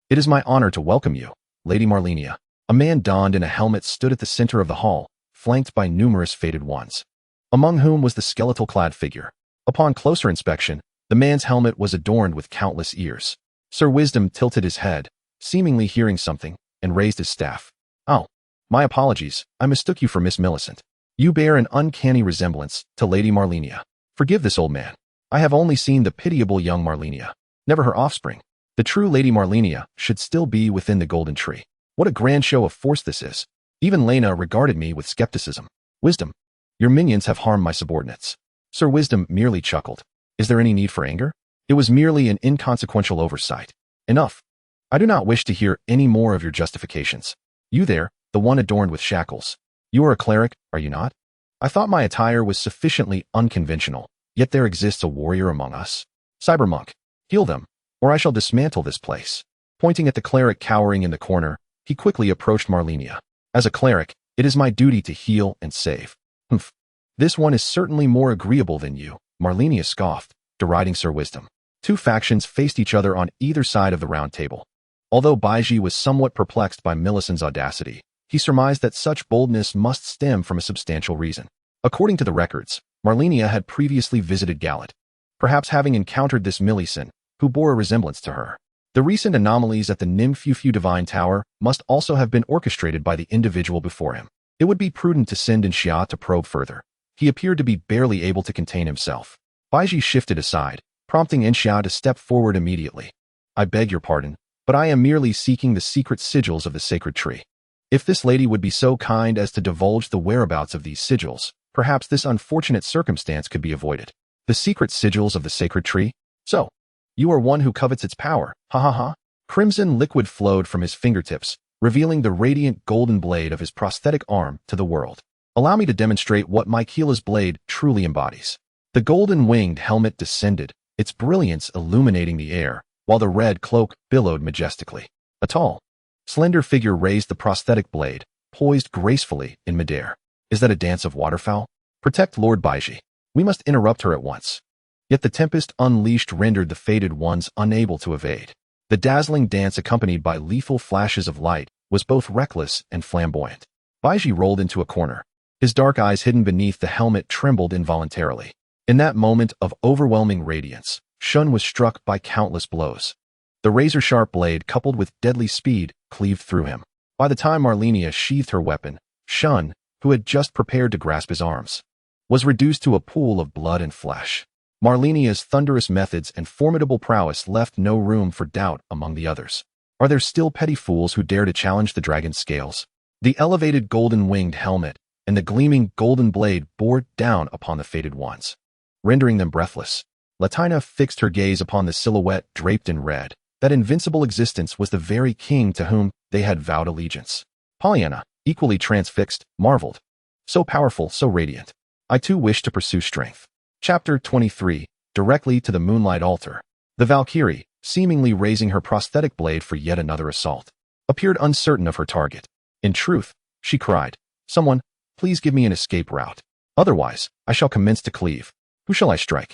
It is my honor to welcome you, Lady Malenia. A man donned in a helmet stood at the center of the hall, flanked by numerous fated ones, among whom was the skeletal-clad figure. Upon closer inspection, the man's helmet was adorned with countless ears. Sir Wisdom tilted his head, seemingly hearing something, and raised his staff. Oh, my apologies, I mistook you for Miss Millicent. You bear an uncanny resemblance to Lady Malenia. Forgive this old man. I have only seen the pitiable young Malenia, never her offspring. The true Lady Malenia should still be within the golden tree. What a grand show of force this is. Even Lena regarded me with skepticism. Wisdom, your minions have harmed my subordinates. Sir Wisdom merely chuckled. Is there any need for anger? It was merely an inconsequential oversight. Enough. I do not wish to hear any more of your justifications. You there, the one adorned with shackles. You are a cleric, are you not? I thought my attire was sufficiently unconventional, yet there exists a warrior among us. Cybermonk, heal them, or I shall dismantle this place. Pointing at the cleric cowering in the corner, he quickly approached Malenia. As a cleric, it is my duty to heal and save. Humph. This one is certainly more agreeable than you, Malenia scoffed, deriding Sir Wisdom. Two factions faced each other on either side of the round table. Although Baiji was somewhat perplexed by Millicent's audacity, he surmised that such boldness must stem from a substantial reason. According to the records, Malenia had previously visited Galat, perhaps having encountered this Millicent, who bore a resemblance to her. The recent anomalies at the Nimfufu Divine Tower must also have been orchestrated by the individual before him. It would be prudent to send Xia to probe further. He appeared to be barely able to contain himself. Baiji shifted aside, prompting Xia to step forward immediately. I beg your pardon, but I am merely seeking the secret sigils of the sacred tree. If this lady would be so kind as to divulge the whereabouts of these sigils, perhaps this unfortunate circumstance could be avoided. The secret sigils of the sacred tree? So, you are one who covets its power, ha ha ha. Crimson liquid flowed from his fingertips, revealing the radiant golden blade of his prosthetic arm to the world. Allow me to demonstrate what Miquella's blade truly embodies. The golden winged helmet descended, its brilliance illuminating the air, while the red cloak billowed majestically. A tall, slender figure raised the prosthetic blade, poised gracefully in midair. Is that a dance of waterfowl? Protect Lord Baiji. We must interrupt her at once. Yet the tempest unleashed rendered the fated ones unable to evade. The dazzling dance, accompanied by lethal flashes of light, was both reckless and flamboyant. Baiji rolled into a corner. His dark eyes hidden beneath the helmet trembled involuntarily. In that moment of overwhelming radiance, Shun was struck by countless blows. The razor-sharp blade, coupled with deadly speed, cleaved through him. By the time Malenia sheathed her weapon, Shun, who had just prepared to grasp his arms, was reduced to a pool of blood and flesh. Malenia's thunderous methods and formidable prowess left no room for doubt among the others. Are there still petty fools who dare to challenge the dragon's scales? The elevated golden-winged helmet and the gleaming golden blade bore down upon the fated ones, rendering them breathless. Latina fixed her gaze upon the silhouette draped in red. That invincible existence was the very king to whom they had vowed allegiance. Pollyanna, equally transfixed, marveled. So powerful, so radiant. I too wish to pursue strength. Chapter 23. Directly to the moonlight altar. The Valkyrie, seemingly raising her prosthetic blade for yet another assault, appeared uncertain of her target. In truth, she cried, "Someone, please give me an escape route. Otherwise, I shall commence to cleave. Who shall I strike?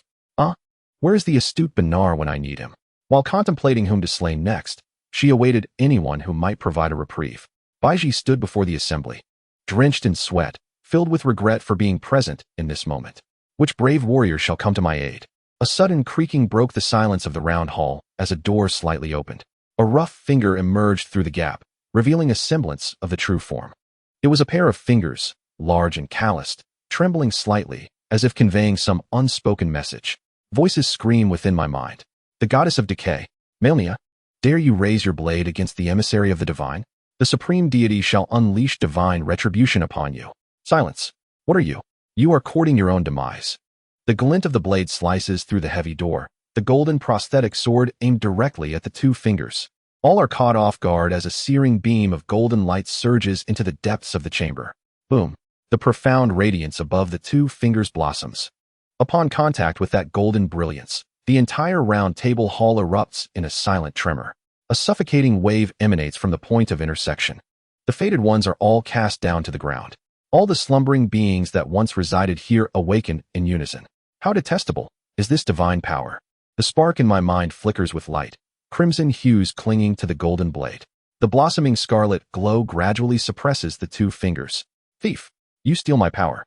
Where is the astute Benar when I need him?" While contemplating whom to slay next, she awaited anyone who might provide a reprieve. Baiji stood before the assembly, drenched in sweat, filled with regret for being present in this moment. Which brave warrior shall come to my aid? A sudden creaking broke the silence of the round hall as a door slightly opened. A rough finger emerged through the gap, revealing a semblance of the true form. It was a pair of fingers, large and calloused, trembling slightly, as if conveying some unspoken message. Voices scream within my mind. The goddess of decay, Malenia, dare you raise your blade against the emissary of the divine? The supreme deity shall unleash divine retribution upon you. Silence. What are you? You are courting your own demise. The glint of the blade slices through the heavy door, the golden prosthetic sword aimed directly at the two fingers. All are caught off guard as a searing beam of golden light surges into the depths of the chamber. Boom. The profound radiance above the two fingers blossoms. Upon contact with that golden brilliance, the entire round table hall erupts in a silent tremor. A suffocating wave emanates from the point of intersection. The fated ones are all cast down to the ground. All the slumbering beings that once resided here awaken in unison. How detestable is this divine power? The spark in my mind flickers with light, crimson hues clinging to the golden blade. The blossoming scarlet glow gradually suppresses the two fingers. Thief, you steal my power.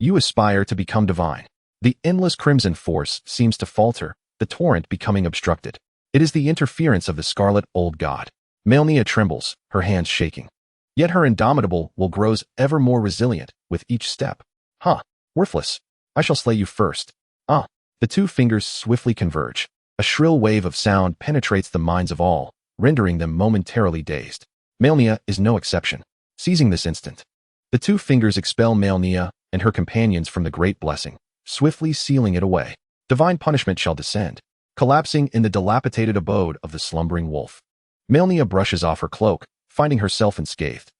You aspire to become divine. The endless crimson force seems to falter, the torrent becoming obstructed. It is the interference of the scarlet old god. Malenia trembles, her hands shaking. Yet her indomitable will grows ever more resilient with each step. Worthless. I shall slay you first. The two fingers swiftly converge. A shrill wave of sound penetrates the minds of all, rendering them momentarily dazed. Malenia is no exception. Seizing this instant, the two fingers expel Malenia and her companions from the great blessing, swiftly sealing it away. Divine punishment shall descend, collapsing in the dilapidated abode of the slumbering wolf. Malenia brushes off her cloak, finding herself unscathed.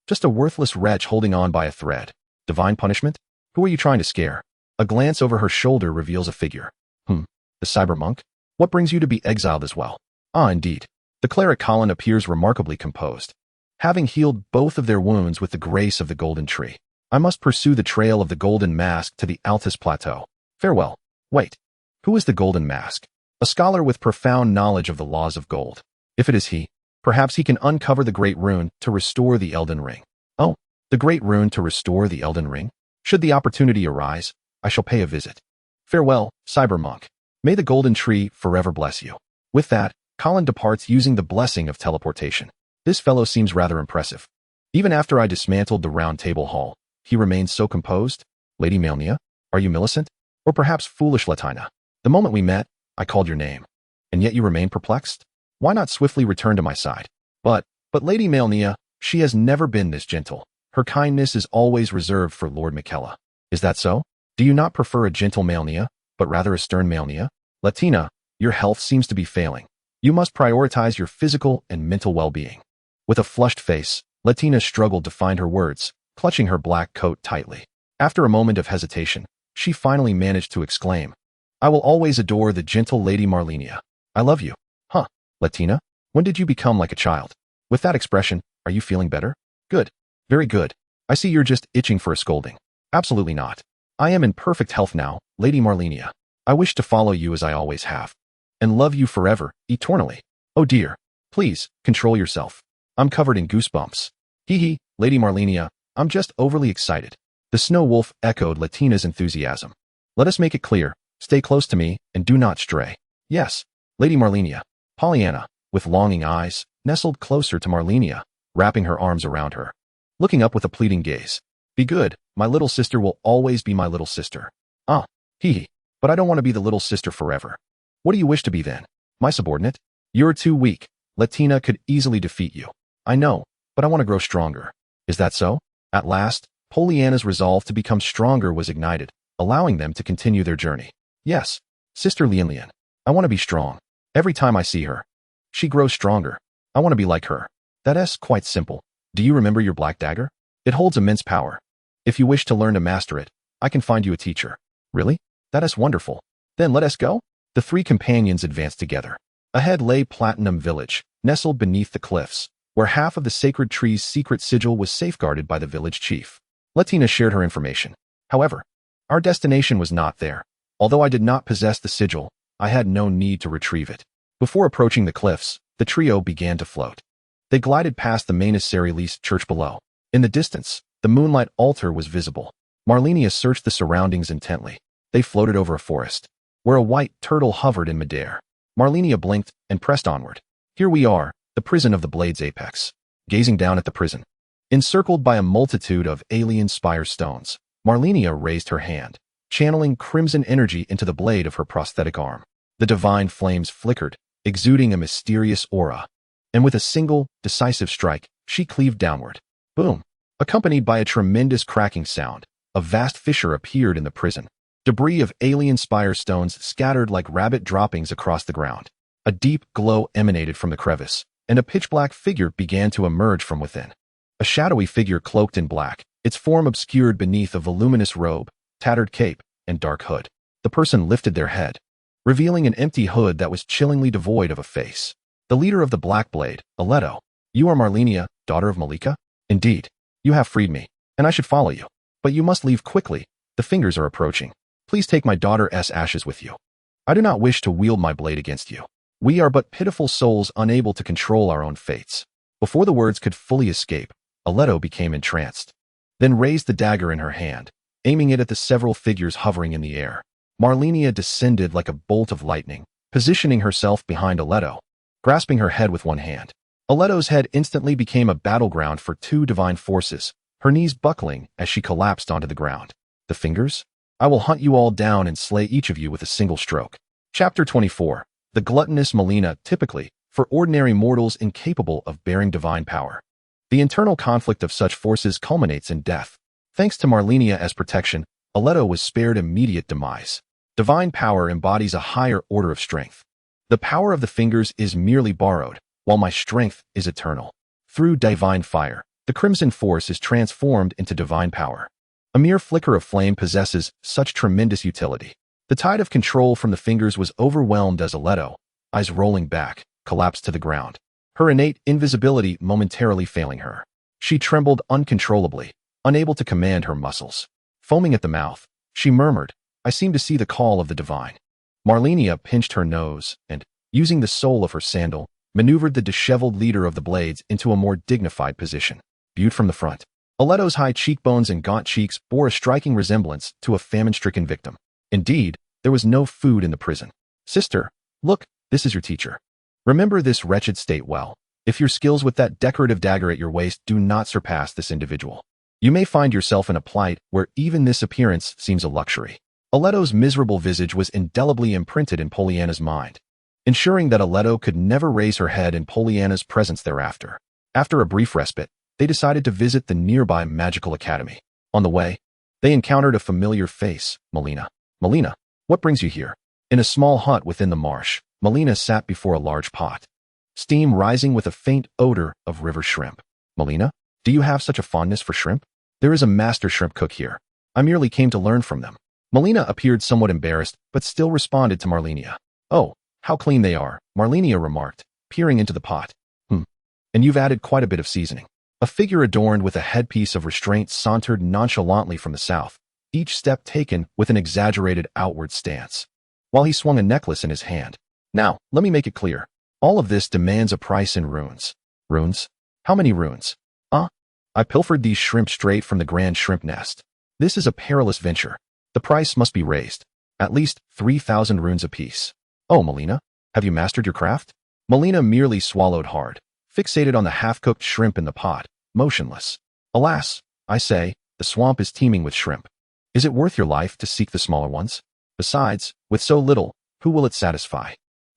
Just a worthless wretch holding on by a thread. Divine punishment? Who are you trying to scare? A glance over her shoulder reveals a figure. The cyber monk? What brings you to be exiled as well? Indeed. The cleric Colin appears remarkably composed. Having healed both of their wounds with the grace of the golden tree, I must pursue the trail of the golden mask to the Altus Plateau. Farewell. Wait. Who is the golden mask? A scholar with profound knowledge of the laws of gold. If it is he, perhaps he can uncover the great rune to restore the Elden Ring. The great rune to restore the Elden Ring? Should the opportunity arise, I shall pay a visit. Farewell, cyber monk. May the golden tree forever bless you. With that, Colin departs using the blessing of teleportation. This fellow seems rather impressive. Even after I dismantled the round table hall, he remains so composed. Lady Malenia, are you Millicent? Or perhaps foolish Latina? The moment we met, I called your name. And yet you remain perplexed? Why not swiftly return to my side? But Lady Malenia, she has never been this gentle. Her kindness is always reserved for Lord Miquella. Is that so? Do you not prefer a gentle Malenia, but rather a stern Malenia? Latina, your health seems to be failing. You must prioritize your physical and mental well-being. With a flushed face, Latina struggled to find her words, clutching her black coat tightly. After a moment of hesitation, she finally managed to exclaim, I will always adore the gentle Lady Malenia. I love you. Latina, when did you become like a child? With that expression, are you feeling better? Good. Very good. I see you're just itching for a scolding. Absolutely not. I am in perfect health now, Lady Malenia. I wish to follow you as I always have. And love you forever, eternally. Oh dear. Please, control yourself. I'm covered in goosebumps. Hee, Lady Malenia, I'm just overly excited. The snow wolf echoed Latina's enthusiasm. Let us make it clear. Stay close to me and do not stray. Yes, Lady Malenia. Pollyanna, with longing eyes, nestled closer to Malenia, wrapping her arms around her. Looking up with a pleading gaze. Be good, my little sister will always be my little sister. But I don't want to be the little sister forever. What do you wish to be then? My subordinate? You're too weak. Latina could easily defeat you. I know, but I want to grow stronger. Is that so? At last, Pollyanna's resolve to become stronger was ignited, allowing them to continue their journey. Yes, Sister Lian, I want to be strong. Every time I see her, she grows stronger. I want to be like her. That is quite simple. Do you remember your black dagger? It holds immense power. If you wish to learn to master it, I can find you a teacher. Really? That is wonderful. Then let us go. The three companions advanced together. Ahead lay Platinum Village, nestled beneath the cliffs, where half of the sacred tree's secret sigil was safeguarded by the village chief. Latina shared her information. However, our destination was not there. Although I did not possess the sigil, I had no need to retrieve it. Before approaching the cliffs, the trio began to float. They glided past the Manus Serilis church below. In the distance, the moonlight altar was visible. Malenia searched the surroundings intently. They floated over a forest, where a white turtle hovered in midair. Malenia blinked and pressed onward. Here we are, the prison of the Blade's apex. Gazing down at the prison, encircled by a multitude of alien spire stones, Malenia raised her hand, channeling crimson energy into the blade of her prosthetic arm. The divine flames flickered, exuding a mysterious aura. And with a single, decisive strike, she cleaved downward. Boom! Accompanied by a tremendous cracking sound, a vast fissure appeared in the prison. Debris of alien spire stones scattered like rabbit droppings across the ground. A deep glow emanated from the crevice, and a pitch-black figure began to emerge from within. A shadowy figure cloaked in black, its form obscured beneath a voluminous robe, tattered cape, and dark hood. The person lifted their head, revealing an empty hood that was chillingly devoid of a face. The leader of the Black Blade, Aleto. You are Malenia, daughter of Malika? Indeed. You have freed me, and I should follow you. But you must leave quickly. The fingers are approaching. Please take my daughter's ashes with you. I do not wish to wield my blade against you. We are but pitiful souls unable to control our own fates. Before the words could fully escape, Aleto became entranced, then raised the dagger in her hand, aiming it at the several figures hovering in the air. Malenia descended like a bolt of lightning, positioning herself behind Aleto, grasping her head with one hand. Aleto's head instantly became a battleground for two divine forces, her knees buckling as she collapsed onto the ground. The fingers? I will hunt you all down and slay each of you with a single stroke. Chapter 24. The gluttonous Malenia, typically, for ordinary mortals incapable of bearing divine power. The internal conflict of such forces culminates in death. Thanks to Malenia as protection, Aleto was spared immediate demise. Divine power embodies a higher order of strength. The power of the fingers is merely borrowed, while my strength is eternal. Through divine fire, the crimson force is transformed into divine power. A mere flicker of flame possesses such tremendous utility. The tide of control from the fingers was overwhelmed as Aleto, eyes rolling back, collapsed to the ground, her innate invisibility momentarily failing her. She trembled uncontrollably, unable to command her muscles. Foaming at the mouth, she murmured, I seem to see the call of the divine. Malenia pinched her nose and, using the sole of her sandal, maneuvered the disheveled leader of the Blades into a more dignified position. Viewed from the front, Aleto's high cheekbones and gaunt cheeks bore a striking resemblance to a famine-stricken victim. Indeed, there was no food in the prison. Sister, look, this is your teacher. Remember this wretched state well. If your skills with that decorative dagger at your waist do not surpass this individual, you may find yourself in a plight where even this appearance seems a luxury. Aleto's miserable visage was indelibly imprinted in Pollyanna's mind, ensuring that Aleto could never raise her head in Pollyanna's presence thereafter. After a brief respite, they decided to visit the nearby magical academy. On the way, they encountered a familiar face, Malenia. Malenia, what brings you here? In a small hut within the marsh, Malenia sat before a large pot, steam rising with a faint odor of river shrimp. Malenia, do you have such a fondness for shrimp? There is a master shrimp cook here. I merely came to learn from them. Malenia appeared somewhat embarrassed, but still responded to Malenia. Oh, how clean they are, Malenia remarked, peering into the pot. And you've added quite a bit of seasoning. A figure adorned with a headpiece of restraint sauntered nonchalantly from the south, each step taken with an exaggerated outward stance, while he swung a necklace in his hand. Now, let me make it clear. All of this demands a price in runes. Runes? How many runes? I pilfered these shrimp straight from the grand shrimp nest. This is a perilous venture. The price must be raised. At least 3,000 runes apiece. Oh, Malenia, have you mastered your craft? Malenia merely swallowed hard, fixated on the half-cooked shrimp in the pot, motionless. Alas, I say, the swamp is teeming with shrimp. Is it worth your life to seek the smaller ones? Besides, with so little, who will it satisfy?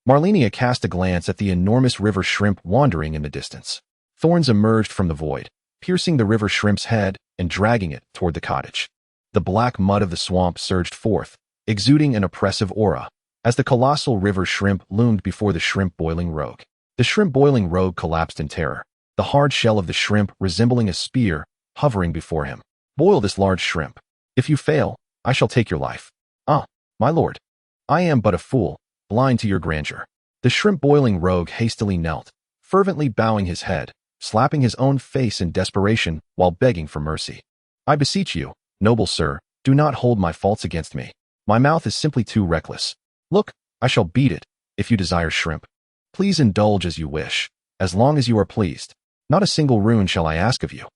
Malenia cast a glance at the enormous river shrimp wandering in the distance. Thorns emerged from the void, piercing the river shrimp's head and dragging it toward the cottage. The black mud of the swamp surged forth, exuding an oppressive aura, as the colossal river shrimp loomed before the shrimp boiling rogue. The shrimp boiling rogue collapsed in terror, the hard shell of the shrimp resembling a spear hovering before him. Boil this large shrimp. If you fail, I shall take your life. Ah, my lord. I am but a fool, blind to your grandeur. The shrimp-boiling rogue hastily knelt, fervently bowing his head, slapping his own face in desperation while begging for mercy. I beseech you, noble sir, do not hold my faults against me. My mouth is simply too reckless. Look, I shall beat it, if you desire shrimp. Please indulge as you wish, as long as you are pleased. Not a single rune shall I ask of you.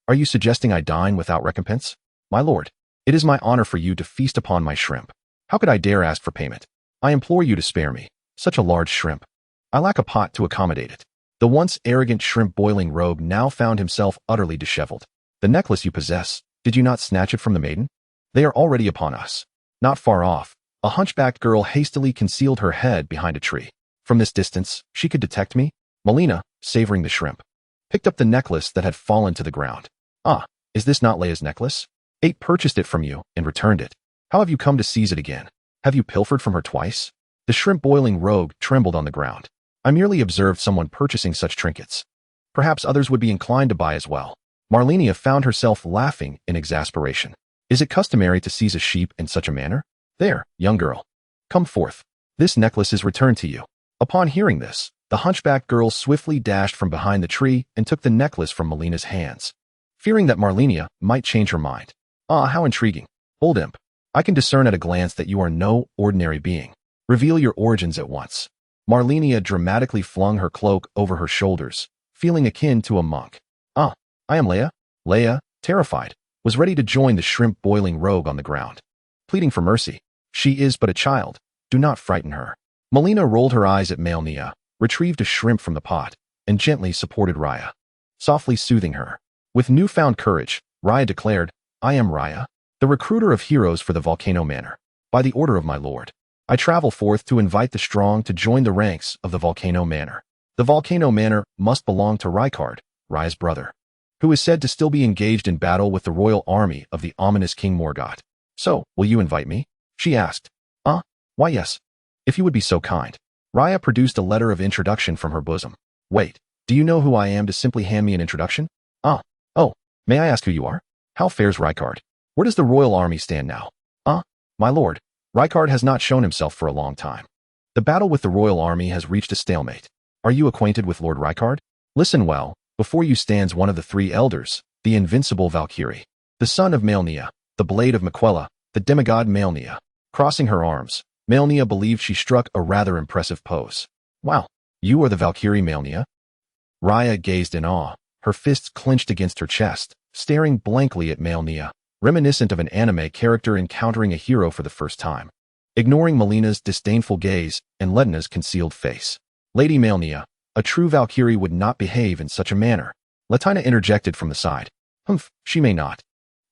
Are you suggesting I dine without recompense? My lord, it is my honor for you to feast upon my shrimp. How could I dare ask for payment? I implore you to spare me. Such a large shrimp. I lack a pot to accommodate it. The once arrogant shrimp-boiling rogue now found himself utterly disheveled. The necklace you possess, did you not snatch it from the maiden? They are already upon us. Not far off, a hunchbacked girl hastily concealed her head behind a tree. From this distance, she could detect me. Malenia, savoring the shrimp, picked up the necklace that had fallen to the ground. Ah, is this not Leia's necklace? Eight purchased it from you and returned it. How have you come to seize it again? Have you pilfered from her twice? The shrimp-boiling rogue trembled on the ground. I merely observed someone purchasing such trinkets. Perhaps others would be inclined to buy as well. Malenia found herself laughing in exasperation. Is it customary to seize a sheep in such a manner? There, young girl. Come forth. This necklace is returned to you. Upon hearing this, the hunchbacked girl swiftly dashed from behind the tree and took the necklace from Malenia's hands, fearing that Malenia might change her mind. Ah, how intriguing. Old imp. I can discern at a glance that you are no ordinary being. Reveal your origins at once. Malenia dramatically flung her cloak over her shoulders, feeling akin to a monk. Ah, I am Leia. Leia, terrified, was ready to join the shrimp-boiling rogue on the ground, pleading for mercy. She is but a child. Do not frighten her. Malenia rolled her eyes at Malenia, retrieved a shrimp from the pot, and gently supported Raya, softly soothing her. With newfound courage, Raya declared, I am Raya, the recruiter of heroes for the Volcano Manor. By the order of my lord, I travel forth to invite the strong to join the ranks of the Volcano Manor. The Volcano Manor must belong to Rykard, Raya's brother, who is said to still be engaged in battle with the royal army of the ominous King Morgoth. So, will you invite me? She asked. Why yes. If you would be so kind. Raya produced a letter of introduction from her bosom. Wait, do you know who I am to simply hand me an introduction? Oh, may I ask who you are? How fares Rykard? Where does the royal army stand now? My lord, Rykard has not shown himself for a long time. The battle with the royal army has reached a stalemate. Are you acquainted with Lord Rykard? Listen well, before you stands one of the three elders, the invincible Valkyrie, the son of Malenia, the blade of Miquella, the demigod Malenia. Crossing her arms, Malenia believed she struck a rather impressive pose. Wow, you are the Valkyrie Malenia? Raya gazed in awe, her fists clenched against her chest, staring blankly at Malenia, reminiscent of an anime character encountering a hero for the first time. Ignoring Malenia's disdainful gaze and Ledna's concealed face. Lady Malenia, a true Valkyrie would not behave in such a manner. Latina interjected from the side. Humph, she may not.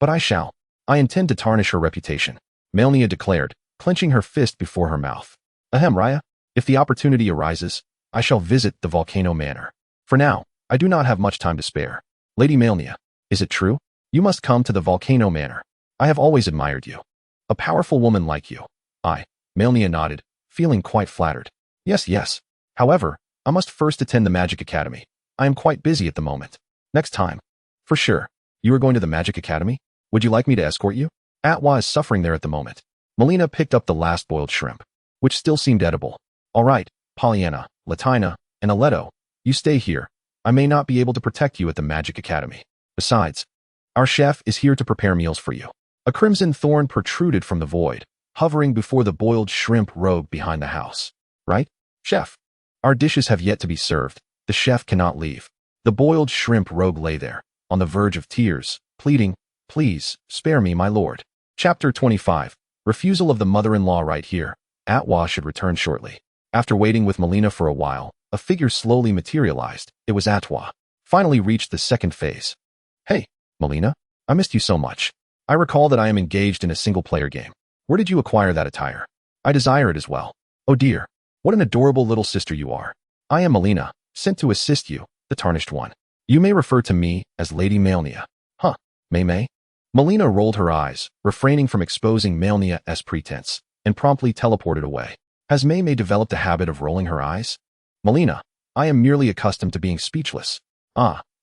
But I shall. I intend to tarnish her reputation, Malenia declared, clenching her fist before her mouth. Ahem, Raya. If the opportunity arises, I shall visit the Volcano Manor. For now, I do not have much time to spare. Lady Malenia, is it true? You must come to the Volcano Manor. I have always admired you. A powerful woman like you. Malenia nodded, feeling quite flattered. Yes. However, I must first attend the Magic Academy. I am quite busy at the moment. Next time. For sure. You are going to the Magic Academy? Would you like me to escort you? Atwa is suffering there at the moment. Malenia picked up the last boiled shrimp, which still seemed edible. All right, Pollyanna, Latina, and Aleto, you stay here. I may not be able to protect you at the Magic Academy. Besides, our chef is here to prepare meals for you. A crimson thorn protruded from the void, hovering before the boiled shrimp rogue behind the house. Right, chef? Our dishes have yet to be served. The chef cannot leave. The boiled shrimp rogue lay there, on the verge of tears, pleading, Please, spare me, my lord. Chapter 25. Refusal of the mother-in-law right here. Atwa should return shortly. After waiting with Malenia for a while, a figure slowly materialized. It was Atwa. Finally reached the second phase. Hey, Malenia, I missed you so much. I recall that I am engaged in a single-player game. Where did you acquire that attire? I desire it as well. Oh dear, what an adorable little sister you are. I am Malenia, sent to assist you, the Tarnished One. You may refer to me as Lady Malenia. May? Malenia rolled her eyes, refraining from exposing Malenia's pretense, and promptly teleported away. Has May developed a habit of rolling her eyes? Malenia, I am merely accustomed to being speechless.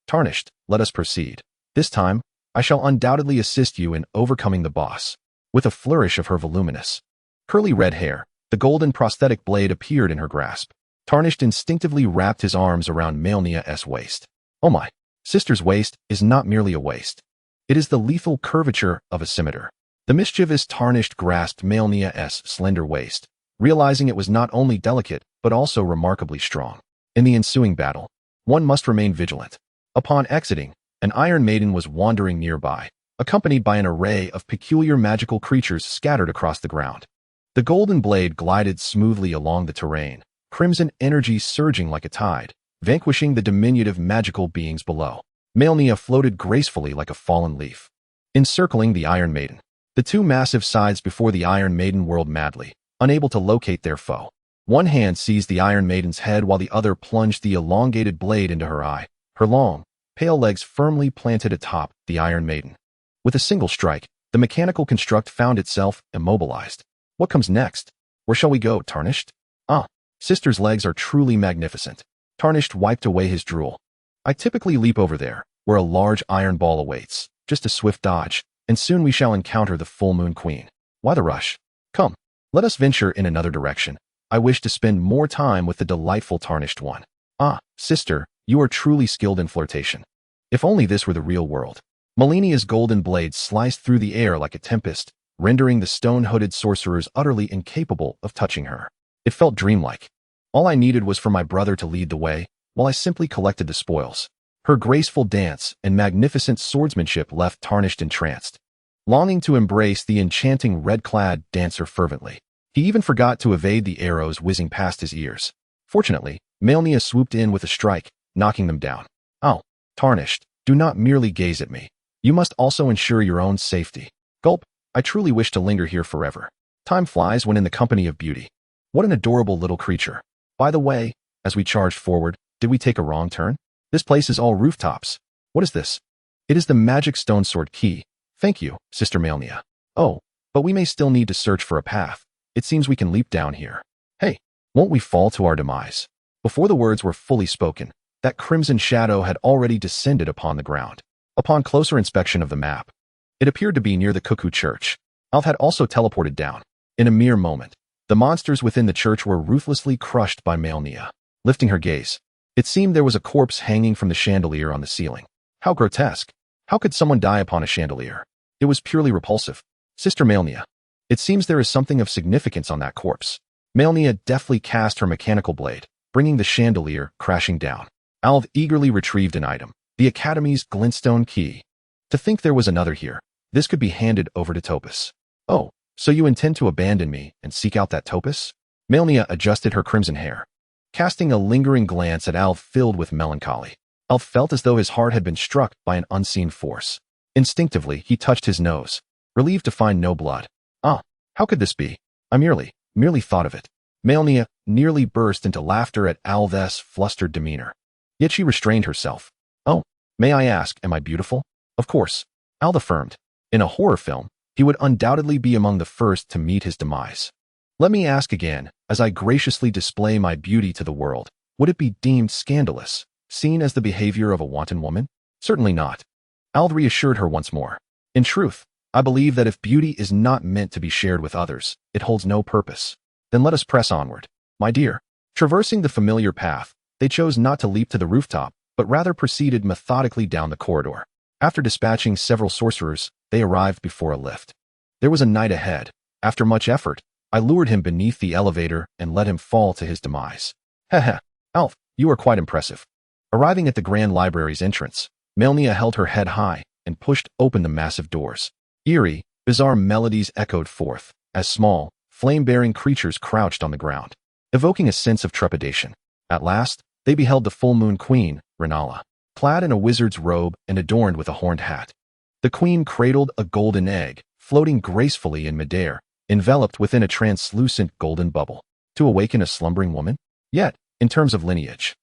Tarnished, let us proceed. This time, I shall undoubtedly assist you in overcoming the boss. With a flourish of her voluminous, curly red hair, the golden prosthetic blade appeared in her grasp. Tarnished instinctively wrapped his arms around Malenia's waist. Oh my! Sister's waist is not merely a waist. It is the lethal curvature of a scimitar. The mischievous Tarnished grasped Malenia's slender waist, realizing it was not only delicate, but also remarkably strong. In the ensuing battle, one must remain vigilant. Upon exiting, an Iron Maiden was wandering nearby, accompanied by an array of peculiar magical creatures scattered across the ground. The golden blade glided smoothly along the terrain, crimson energy surging like a tide, vanquishing the diminutive magical beings below. Malenia floated gracefully like a fallen leaf, encircling the Iron Maiden. The two massive sides before the Iron Maiden whirled madly, unable to locate their foe. One hand seized the Iron Maiden's head while the other plunged the elongated blade into her eye, her long, pale legs firmly planted atop the Iron Maiden. With a single strike, the mechanical construct found itself immobilized. What comes next? Where shall we go, Tarnished? Ah, Sister's legs are truly magnificent. Tarnished wiped away his drool. I typically leap over there, where a large iron ball awaits. Just a swift dodge, and soon we shall encounter the Full Moon Queen. Why the rush? Come, let us venture in another direction. I wish to spend more time with the delightful Tarnished one. Ah, Sister, you are truly skilled in flirtation. If only this were the real world. Malenia's golden blade sliced through the air like a tempest, rendering the stone-hooded sorcerers utterly incapable of touching her. It felt dreamlike. All I needed was for my brother to lead the way, while I simply collected the spoils. Her graceful dance and magnificent swordsmanship left Tarnished entranced, longing to embrace the enchanting red-clad dancer fervently. He even forgot to evade the arrows whizzing past his ears. Fortunately, Malenia swooped in with a strike, knocking them down. Oh, Tarnished, do not merely gaze at me. You must also ensure your own safety. Gulp, I truly wish to linger here forever. Time flies when in the company of beauty. What an adorable little creature. By the way, as we charged forward, did we take a wrong turn? This place is all rooftops. What is this? It is the magic stone sword key. Thank you, Sister Malenia. Oh, but we may still need to search for a path. It seems we can leap down here. Hey, won't we fall to our demise? Before the words were fully spoken, that crimson shadow had already descended upon the ground. Upon closer inspection of the map, it appeared to be near the Cuckoo Church. Alf had also teleported down. In a mere moment, the monsters within the church were ruthlessly crushed by Malenia. Lifting her gaze, it seemed there was a corpse hanging from the chandelier on the ceiling. How grotesque. How could someone die upon a chandelier? It was purely repulsive. Sister Malenia, it seems there is something of significance on that corpse. Malenia deftly cast her mechanical blade, bringing the chandelier crashing down. Alv eagerly retrieved an item, the Academy's glintstone key. To think there was another here. This could be handed over to Topus. Oh, so you intend to abandon me and seek out that Topus? Malenia adjusted her crimson hair, casting a lingering glance at Alv filled with melancholy. Alv felt as though his heart had been struck by an unseen force. Instinctively, he touched his nose, relieved to find no blood. Ah, how could this be? I merely thought of it. Malenia nearly burst into laughter at Alv's flustered demeanor. Yet she restrained herself. Oh, may I ask, am I beautiful? Of course, Alv affirmed. In a horror film, he would undoubtedly be among the first to meet his demise. Let me ask again, as I graciously display my beauty to the world, would it be deemed scandalous, seen as the behavior of a wanton woman? Certainly not. Alv reassured her once more. In truth, I believe that if beauty is not meant to be shared with others, it holds no purpose. Then let us press onward. My dear, traversing the familiar path, they chose not to leap to the rooftop, but rather proceeded methodically down the corridor. After dispatching several sorcerers, they arrived before a lift. There was a knight ahead. After much effort, I lured him beneath the elevator and let him fall to his demise. Heh, Alf, you are quite impressive. Arriving at the Grand Library's entrance, Malenia held her head high and pushed open the massive doors. Eerie, bizarre melodies echoed forth, as small, flame-bearing creatures crouched on the ground, evoking a sense of trepidation. At last, they beheld the Full Moon Queen, Renala, clad in a wizard's robe and adorned with a horned hat. The queen cradled a golden egg, floating gracefully in midair, enveloped within a translucent golden bubble. To awaken a slumbering woman? Yet, in terms of lineage,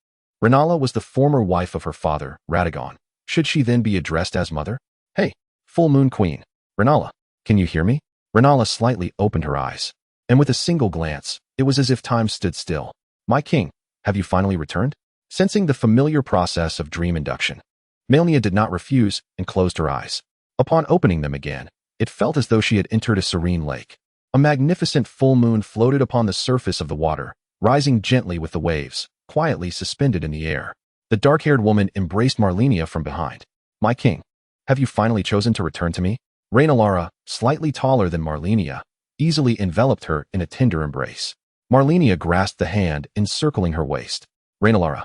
Renala was the former wife of her father, Radahn. Should she then be addressed as mother? Hey, Full Moon Queen, Renala, can you hear me? Renala slightly opened her eyes, and with a single glance, it was as if time stood still. My king, have you finally returned? Sensing the familiar process of dream induction, Malenia did not refuse and closed her eyes. Upon opening them again, it felt as though she had entered a serene lake. A magnificent full moon floated upon the surface of the water, rising gently with the waves, quietly suspended in the air. The dark-haired woman embraced Malenia from behind. "My king, have you finally chosen to return to me?" Rhaenyra, slightly taller than Malenia, easily enveloped her in a tender embrace. Malenia grasped the hand encircling her waist. "Rhaenyra,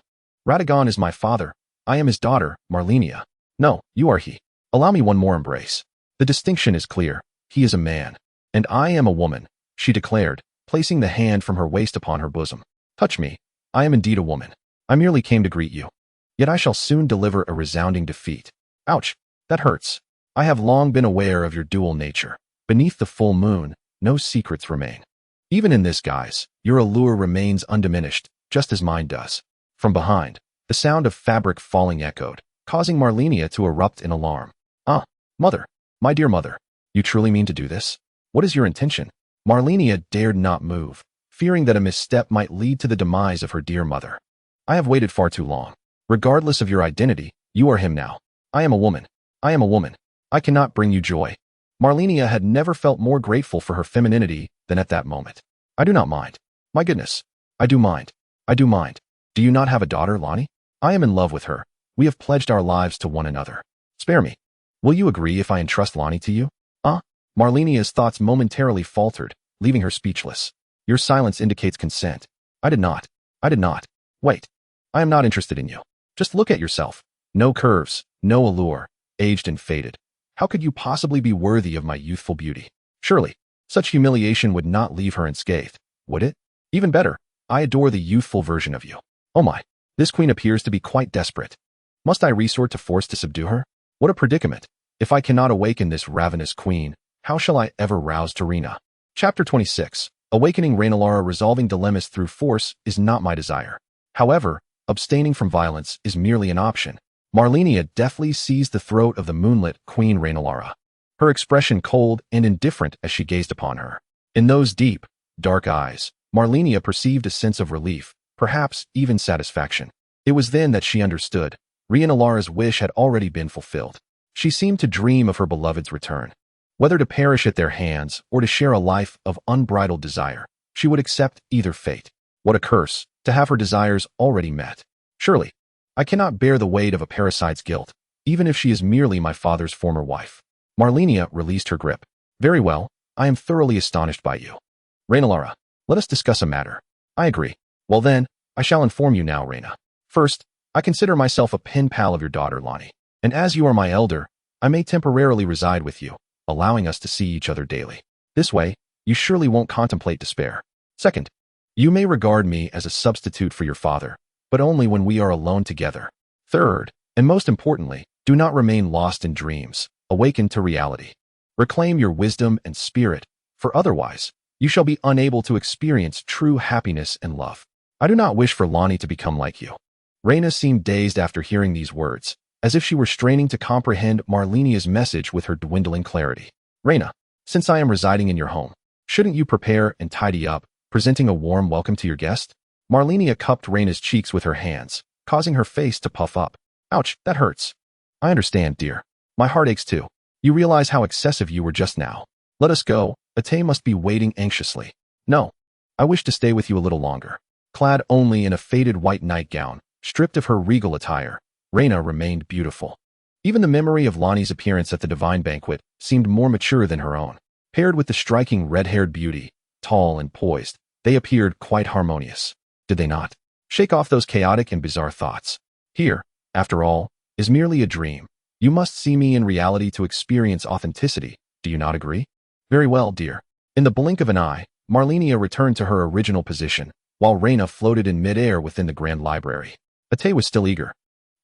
Radahn is my father. I am his daughter, Malenia. No, you are he. Allow me one more embrace. The distinction is clear. He is a man, and I am a woman," she declared, placing the hand from her waist upon her bosom. "Touch me. I am indeed a woman. I merely came to greet you. Yet I shall soon deliver a resounding defeat." "Ouch, that hurts. I have long been aware of your dual nature. Beneath the full moon, no secrets remain. Even in this guise, your allure remains undiminished, just as mine does." From behind, the sound of fabric falling echoed, causing Malenia to erupt in alarm. "Ah, mother, my dear mother, you truly mean to do this? What is your intention?" Malenia dared not move, fearing that a misstep might lead to the demise of her dear mother. "I have waited far too long. Regardless of your identity, you are him now. I am a woman. I am a woman. I cannot bring you joy." Malenia had never felt more grateful for her femininity than at that moment. "I do not mind. My goodness, I do mind. I do mind. Do you not have a daughter, Lonnie? I am in love with her. We have pledged our lives to one another. Spare me. Will you agree if I entrust Lonnie to you?" Malenia's thoughts momentarily faltered, leaving her speechless. "Your silence indicates consent." I did not. Wait. I am not interested in you. Just look at yourself. No curves, no allure, aged and faded. How could you possibly be worthy of my youthful beauty? Surely, such humiliation would not leave her unscathed, would it? Even better, I adore the youthful version of you. Oh my, this queen appears to be quite desperate. Must I resort to force to subdue her? What a predicament. If I cannot awaken this ravenous queen, how shall I ever rouse Tarina? Chapter 26. Awakening Rhaenyra. Resolving dilemmas through force is not my desire. However, abstaining from violence is merely an option. Malenia deftly seized the throat of the moonlit Queen Rhaenyra, her expression cold and indifferent as she gazed upon her. In those deep, dark eyes, Malenia perceived a sense of relief, perhaps even satisfaction. It was then that she understood. Rhaenyra's wish had already been fulfilled. She seemed to dream of her beloved's return. Whether to perish at their hands or to share a life of unbridled desire, she would accept either fate. What a curse, to have her desires already met. Surely, I cannot bear the weight of a parasite's guilt, even if she is merely my father's former wife. Malenia released her grip. "Very well, I am thoroughly astonished by you. Rhaenyra, let us discuss a matter." "I agree. Well then, I shall inform you now, Rhaena. First, I consider myself a pen pal of your daughter, Lonnie, and as you are my elder, I may temporarily reside with you, allowing us to see each other daily. This way, you surely won't contemplate despair. Second, you may regard me as a substitute for your father, but only when we are alone together. Third, and most importantly, do not remain lost in dreams. Awaken to reality. Reclaim your wisdom and spirit, for otherwise, you shall be unable to experience true happiness and love. I do not wish for Lonnie to become like you." Rhaena seemed dazed after hearing these words, as if she were straining to comprehend Malenia's message with her dwindling clarity. "Rhaena, since I am residing in your home, shouldn't you prepare and tidy up, presenting a warm welcome to your guest?" Malenia cupped Rhaena's cheeks with her hands, causing her face to puff up. "Ouch, that hurts." "I understand, dear. My heart aches too. You realize how excessive you were just now. Let us go. Ate must be waiting anxiously." "No. I wish to stay with you a little longer." Clad only in a faded white nightgown, stripped of her regal attire, Rhaena remained beautiful. Even the memory of Lonnie's appearance at the divine banquet seemed more mature than her own. Paired with the striking red-haired beauty, tall and poised, they appeared quite harmonious. Did they not? Shake off those chaotic and bizarre thoughts. Here, after all, is merely a dream. You must see me in reality to experience authenticity. Do you not agree? Very well, dear. In the blink of an eye, Malenia returned to her original position, while Rhaena floated in midair within the grand library. Ate was still eager,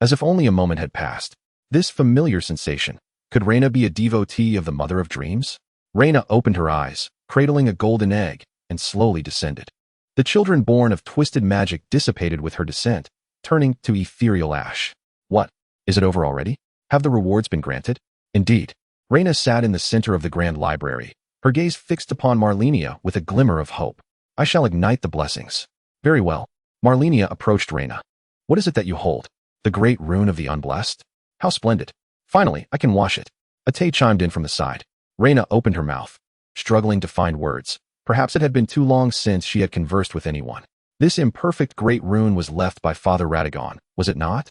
as if only a moment had passed. This familiar sensation. Could Rhaena be a devotee of the Mother of Dreams? Rhaena opened her eyes, cradling a golden egg, and slowly descended. The children born of twisted magic dissipated with her descent, turning to ethereal ash. What? Is it over already? Have the rewards been granted? Indeed. Rhaena sat in the center of the grand library, her gaze fixed upon Malenia with a glimmer of hope. I shall ignite the blessings. Very well. Malenia approached Rhaena. What is it that you hold? The great rune of the unblessed? How splendid. Finally, I can wash it. Tay chimed in from the side. Reyna opened her mouth, struggling to find words. Perhaps it had been too long since she had conversed with anyone. This imperfect great rune was left by Father Radahn, was it not?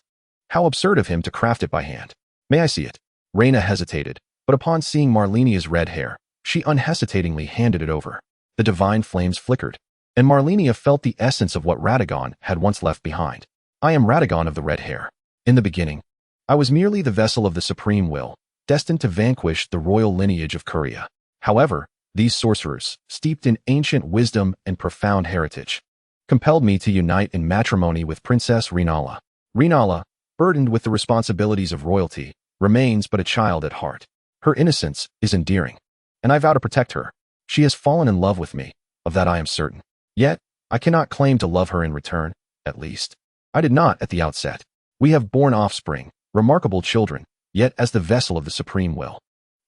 How absurd of him to craft it by hand. May I see it? Reyna hesitated, but upon seeing Malenia's red hair, she unhesitatingly handed it over. The divine flames flickered, and Malenia felt the essence of what Radahn had once left behind. I am Radahn of the red hair. In the beginning, I was merely the vessel of the supreme will, destined to vanquish the royal lineage of Curia. However, these sorcerers, steeped in ancient wisdom and profound heritage, compelled me to unite in matrimony with Princess Rennala. Rennala, burdened with the responsibilities of royalty, remains but a child at heart. Her innocence is endearing, and I vow to protect her. She has fallen in love with me, of that I am certain. Yet, I cannot claim to love her in return, at least. I did not at the outset. We have borne offspring, remarkable children, yet as the vessel of the supreme will,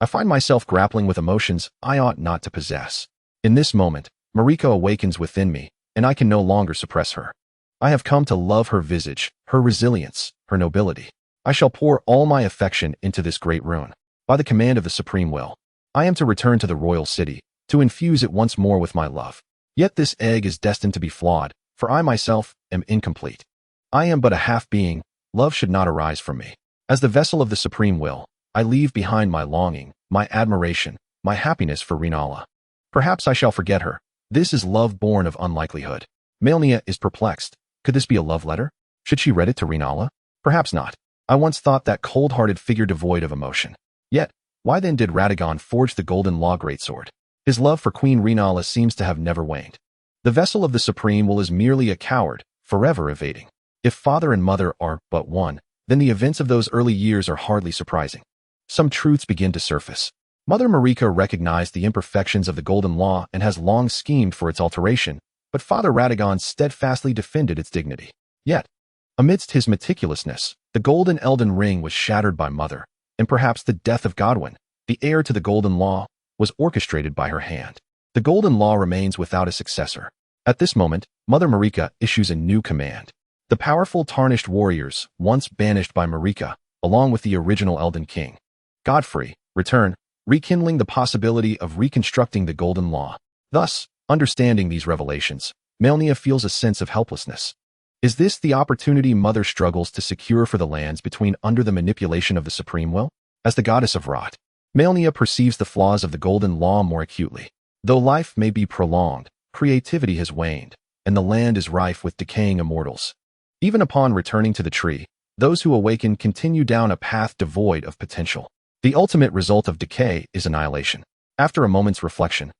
I find myself grappling with emotions I ought not to possess. In this moment, Marika awakens within me, and I can no longer suppress her. I have come to love her visage, her resilience, her nobility. I shall pour all my affection into this great rune. By the command of the supreme will, I am to return to the royal city, to infuse it once more with my love. Yet this egg is destined to be flawed, for I myself am incomplete. I am but a half-being. Love should not arise from me. As the vessel of the supreme will, I leave behind my longing, my admiration, my happiness for Rennala. Perhaps I shall forget her. This is love born of unlikelihood. Malenia is perplexed. Could this be a love letter? Should she read it to Rennala? Perhaps not. I once thought that cold-hearted figure devoid of emotion. Yet, why then did Radahn forge the golden law greatsword? His love for Queen Rennala seems to have never waned. The vessel of the supreme will is merely a coward, forever evading. If father and mother are but one, then the events of those early years are hardly surprising. Some truths begin to surface. Mother Marika recognized the imperfections of the golden law and has long schemed for its alteration, but Father Radahn steadfastly defended its dignity. Yet, amidst his meticulousness, the golden Elden Ring was shattered by Mother, and perhaps the death of Godwyn, the heir to the golden law, was orchestrated by her hand. The golden law remains without a successor. At this moment, Mother Marika issues a new command. The powerful tarnished warriors, once banished by Marika, along with the original Elden King, Godfrey, return, rekindling the possibility of reconstructing the golden law. Thus, understanding these revelations, Malenia feels a sense of helplessness. Is this the opportunity Mother struggles to secure for the lands between under the manipulation of the supreme will? As the goddess of Rot, Malenia perceives the flaws of the golden law more acutely. Though life may be prolonged, creativity has waned, and the land is rife with decaying immortals. Even upon returning to the tree, those who awaken continue down a path devoid of potential. The ultimate result of decay is annihilation. After a moment's reflection,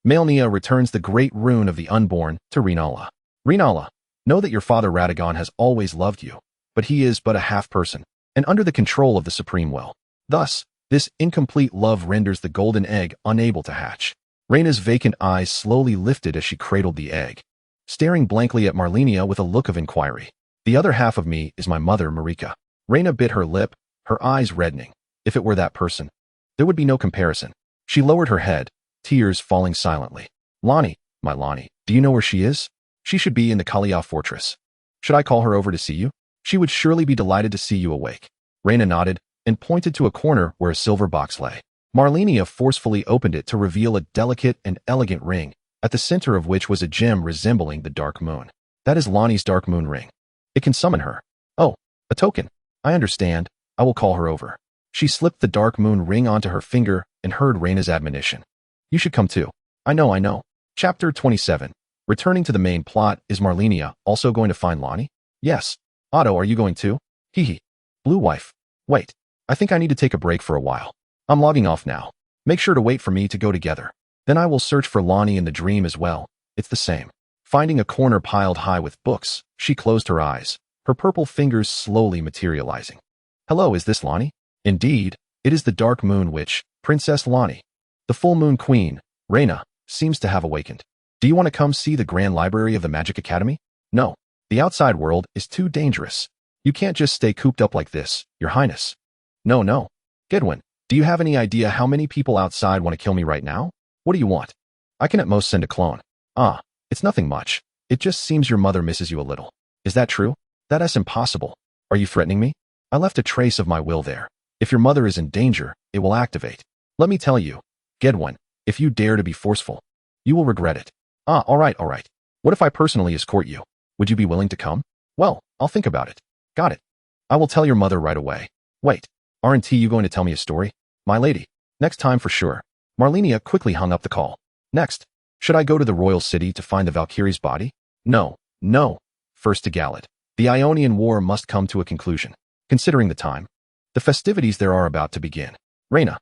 Malenia returns the great rune of the unborn to Rennala. Rennala, know that your father Radahn has always loved you, but he is but a half-person, and under the control of the supreme will. Thus, this incomplete love renders the golden egg unable to hatch. Reyna's vacant eyes slowly lifted as she cradled the egg, staring blankly at Malenia with a look of inquiry. The other half of me is my mother, Marika. Reyna bit her lip, her eyes reddening. If it were that person, there would be no comparison. She lowered her head, tears falling silently. Lonnie, my Lonnie, do you know where she is? She should be in the Kalia fortress. Should I call her over to see you? She would surely be delighted to see you awake. Reyna nodded and pointed to a corner where a silver box lay. Malenia forcefully opened it to reveal a delicate and elegant ring, at the center of which was a gem resembling the dark moon. That is Lonnie's dark moon ring. It can summon her. Oh, a token. I understand. I will call her over. She slipped the dark moon ring onto her finger and heard Reyna's admonition. You should come too. I know. Chapter 27. Returning to the main plot, is Malenia also going to find Lonnie? Yes. Otto, are you going too? Hee. Blue wife. Wait. I think I need to take a break for a while. I'm logging off now. Make sure to wait for me to go together. Then I will search for Lonnie in the dream as well. It's the same. Finding a corner piled high with books, she closed her eyes, her purple fingers slowly materializing. Hello, is this Lonnie? Indeed, it is the dark moon witch, Princess Lonnie. The full moon queen, Reyna, seems to have awakened. Do you want to come see the Grand Library of the Magic Academy? No, the outside world is too dangerous. You can't just stay cooped up like this, Your Highness. No. Gedwin, do you have any idea how many people outside want to kill me right now? What do you want? I can at most send a clone. It's nothing much. It just seems your mother misses you a little. Is that true? That is impossible. Are you threatening me? I left a trace of my will there. If your mother is in danger, it will activate. Let me tell you, Gedwin, if you dare to be forceful, you will regret it. Ah, all right. What if I personally escort you? Would you be willing to come? Well, I'll think about it. Got it. I will tell your mother right away. Wait, aren't you going to tell me a story? My lady, next time for sure. Malenia quickly hung up the call. Next, should I go to the royal city to find the Valkyrie's body? No. First to Galat. The Ionian War must come to a conclusion. Considering the time, the festivities there are about to begin. Reyna.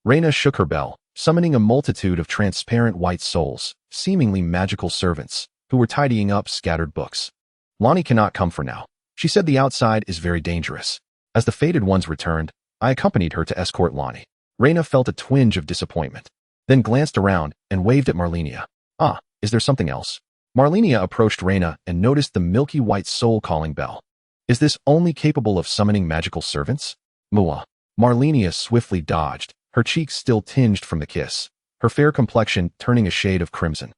Reyna shook her bell, summoning a multitude of transparent white souls, seemingly magical servants, who were tidying up scattered books. Lonnie cannot come for now. She said the outside is very dangerous. As the fated ones returned, I accompanied her to escort Lonnie. Reyna felt a twinge of disappointment, then glanced around and waved at Malenia. Ah, is there something else? Malenia approached Reyna and noticed the milky white soul-calling bell. Is this only capable of summoning magical servants? Mua. Malenia swiftly dodged, her cheeks still tinged from the kiss, her fair complexion turning a shade of crimson,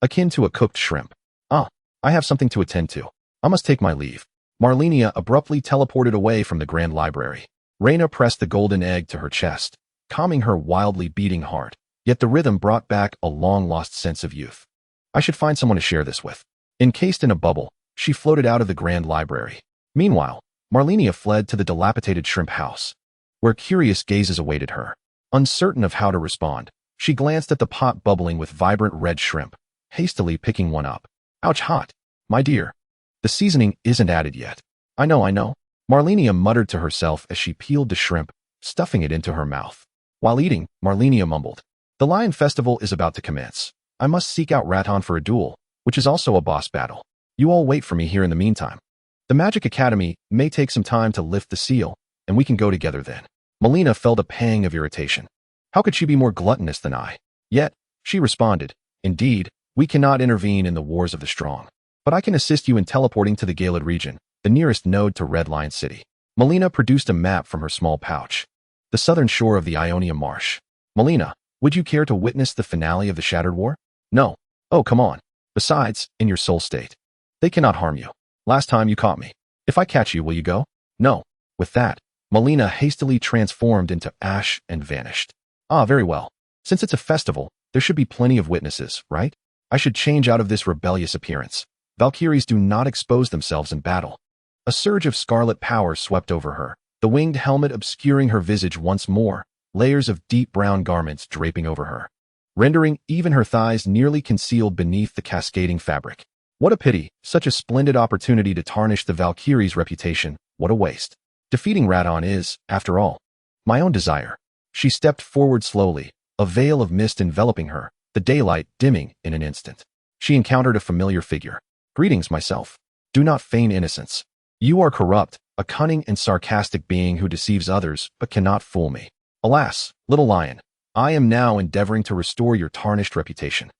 akin to a cooked shrimp. Ah, I have something to attend to. I must take my leave. Malenia abruptly teleported away from the Grand Library. Reyna pressed the golden egg to her chest, calming her wildly beating heart, yet the rhythm brought back a long-lost sense of youth. I should find someone to share this with. Encased in a bubble, she floated out of the Grand Library. Meanwhile, Malenia fled to the dilapidated shrimp house, where curious gazes awaited her. Uncertain of how to respond, she glanced at the pot bubbling with vibrant red shrimp, hastily picking one up. Ouch, hot. My dear. The seasoning isn't added yet. I know. Malenia muttered to herself as she peeled the shrimp, stuffing it into her mouth. While eating, Malenia mumbled, the Lion Festival is about to commence. I must seek out Radahn for a duel, which is also a boss battle. You all wait for me here in the meantime. The Magic Academy may take some time to lift the seal, and we can go together then. Malenia felt a pang of irritation. How could she be more gluttonous than I? Yet, she responded, indeed, we cannot intervene in the wars of the strong. But I can assist you in teleporting to the Galad region, the nearest node to Red Lion City. Malenia produced a map from her small pouch. The southern shore of the Ionia Marsh. Malenia, would you care to witness the finale of the Shattered War? No. Oh, come on. Besides, in your soul state, they cannot harm you. Last time you caught me. If I catch you, will you go? No. With that, Malenia hastily transformed into ash and vanished. Ah, very well. Since it's a festival, there should be plenty of witnesses, right? I should change out of this rebellious appearance. Valkyries do not expose themselves in battle. A surge of scarlet power swept over her, the winged helmet obscuring her visage once more, layers of deep brown garments draping over her, rendering even her thighs nearly concealed beneath the cascading fabric. What a pity, such a splendid opportunity to tarnish the Valkyrie's reputation. What a waste. Defeating Radahn is, after all, my own desire. She stepped forward slowly, a veil of mist enveloping her, the daylight dimming in an instant. She encountered a familiar figure. Greetings, myself. Do not feign innocence. You are corrupt, a cunning and sarcastic being who deceives others but cannot fool me. Alas, little lion, I am now endeavoring to restore your tarnished reputation.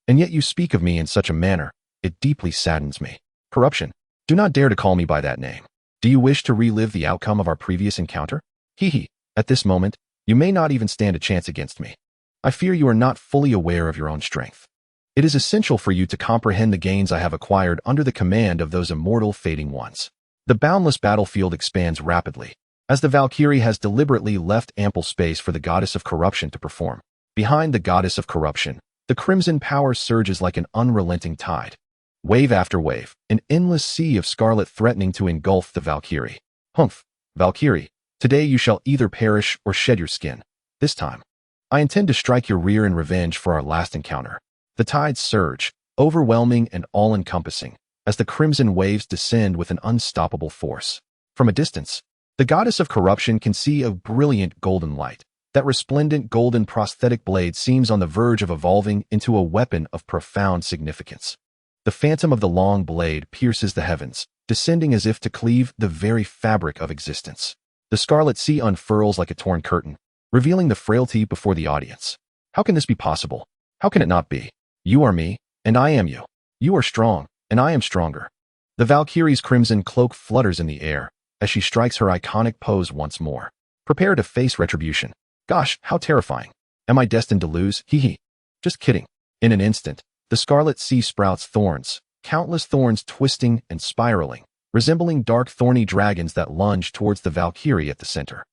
And yet you speak of me in such a manner, it deeply saddens me. Corruption. Do not dare to call me by that name. Do you wish to relive the outcome of our previous encounter? Hee. At this moment, you may not even stand a chance against me. I fear you are not fully aware of your own strength. It is essential for you to comprehend the gains I have acquired under the command of those immortal fading ones. The boundless battlefield expands rapidly, as the Valkyrie has deliberately left ample space for the goddess of corruption to perform. Behind the goddess of corruption, the crimson power surges like an unrelenting tide. Wave after wave, an endless sea of scarlet threatening to engulf the Valkyrie. Humph, Valkyrie, today you shall either perish or shed your skin. This time, I intend to strike your rear in revenge for our last encounter. The tides surge, overwhelming and all-encompassing, as the crimson waves descend with an unstoppable force. From a distance, the goddess of corruption can see a brilliant golden light. That resplendent golden prosthetic blade seems on the verge of evolving into a weapon of profound significance. The phantom of the long blade pierces the heavens, descending as if to cleave the very fabric of existence. The scarlet sea unfurls like a torn curtain, revealing the frailty before the audience. How can this be possible? How can it not be? You are me, and I am you. You are strong, and I am stronger. The Valkyrie's crimson cloak flutters in the air as she strikes her iconic pose once more. Prepare to face retribution. Gosh, how terrifying. Am I destined to lose? Hee. Just kidding. In an instant, the scarlet sea sprouts thorns, countless thorns twisting and spiraling, resembling dark thorny dragons that lunge towards the Valkyrie at the center.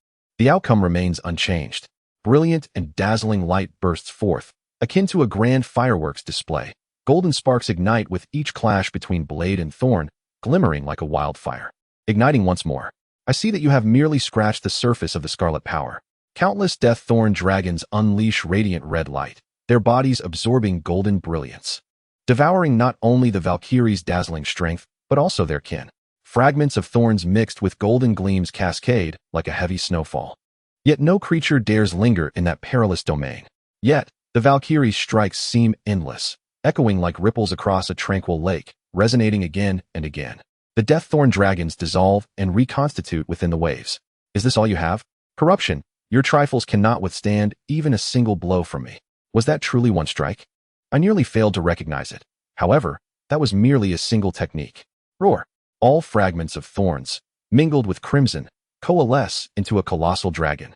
The outcome remains unchanged. Brilliant and dazzling light bursts forth, akin to a grand fireworks display. Golden sparks ignite with each clash between blade and thorn, glimmering like a wildfire. Igniting once more. I see that you have merely scratched the surface of the scarlet power. Countless death thorn dragons unleash radiant red light, their bodies absorbing golden brilliance, devouring not only the Valkyrie's dazzling strength, but also their kin. Fragments of thorns mixed with golden gleams cascade like a heavy snowfall. Yet no creature dares linger in that perilous domain. Yet, the Valkyrie's strikes seem endless, echoing like ripples across a tranquil lake, resonating again and again. The death thorn dragons dissolve and reconstitute within the waves. Is this all you have? Corruption, your trifles cannot withstand even a single blow from me. Was that truly one strike? I nearly failed to recognize it. However, that was merely a single technique. Roar. All fragments of thorns, mingled with crimson, coalesce into a colossal dragon,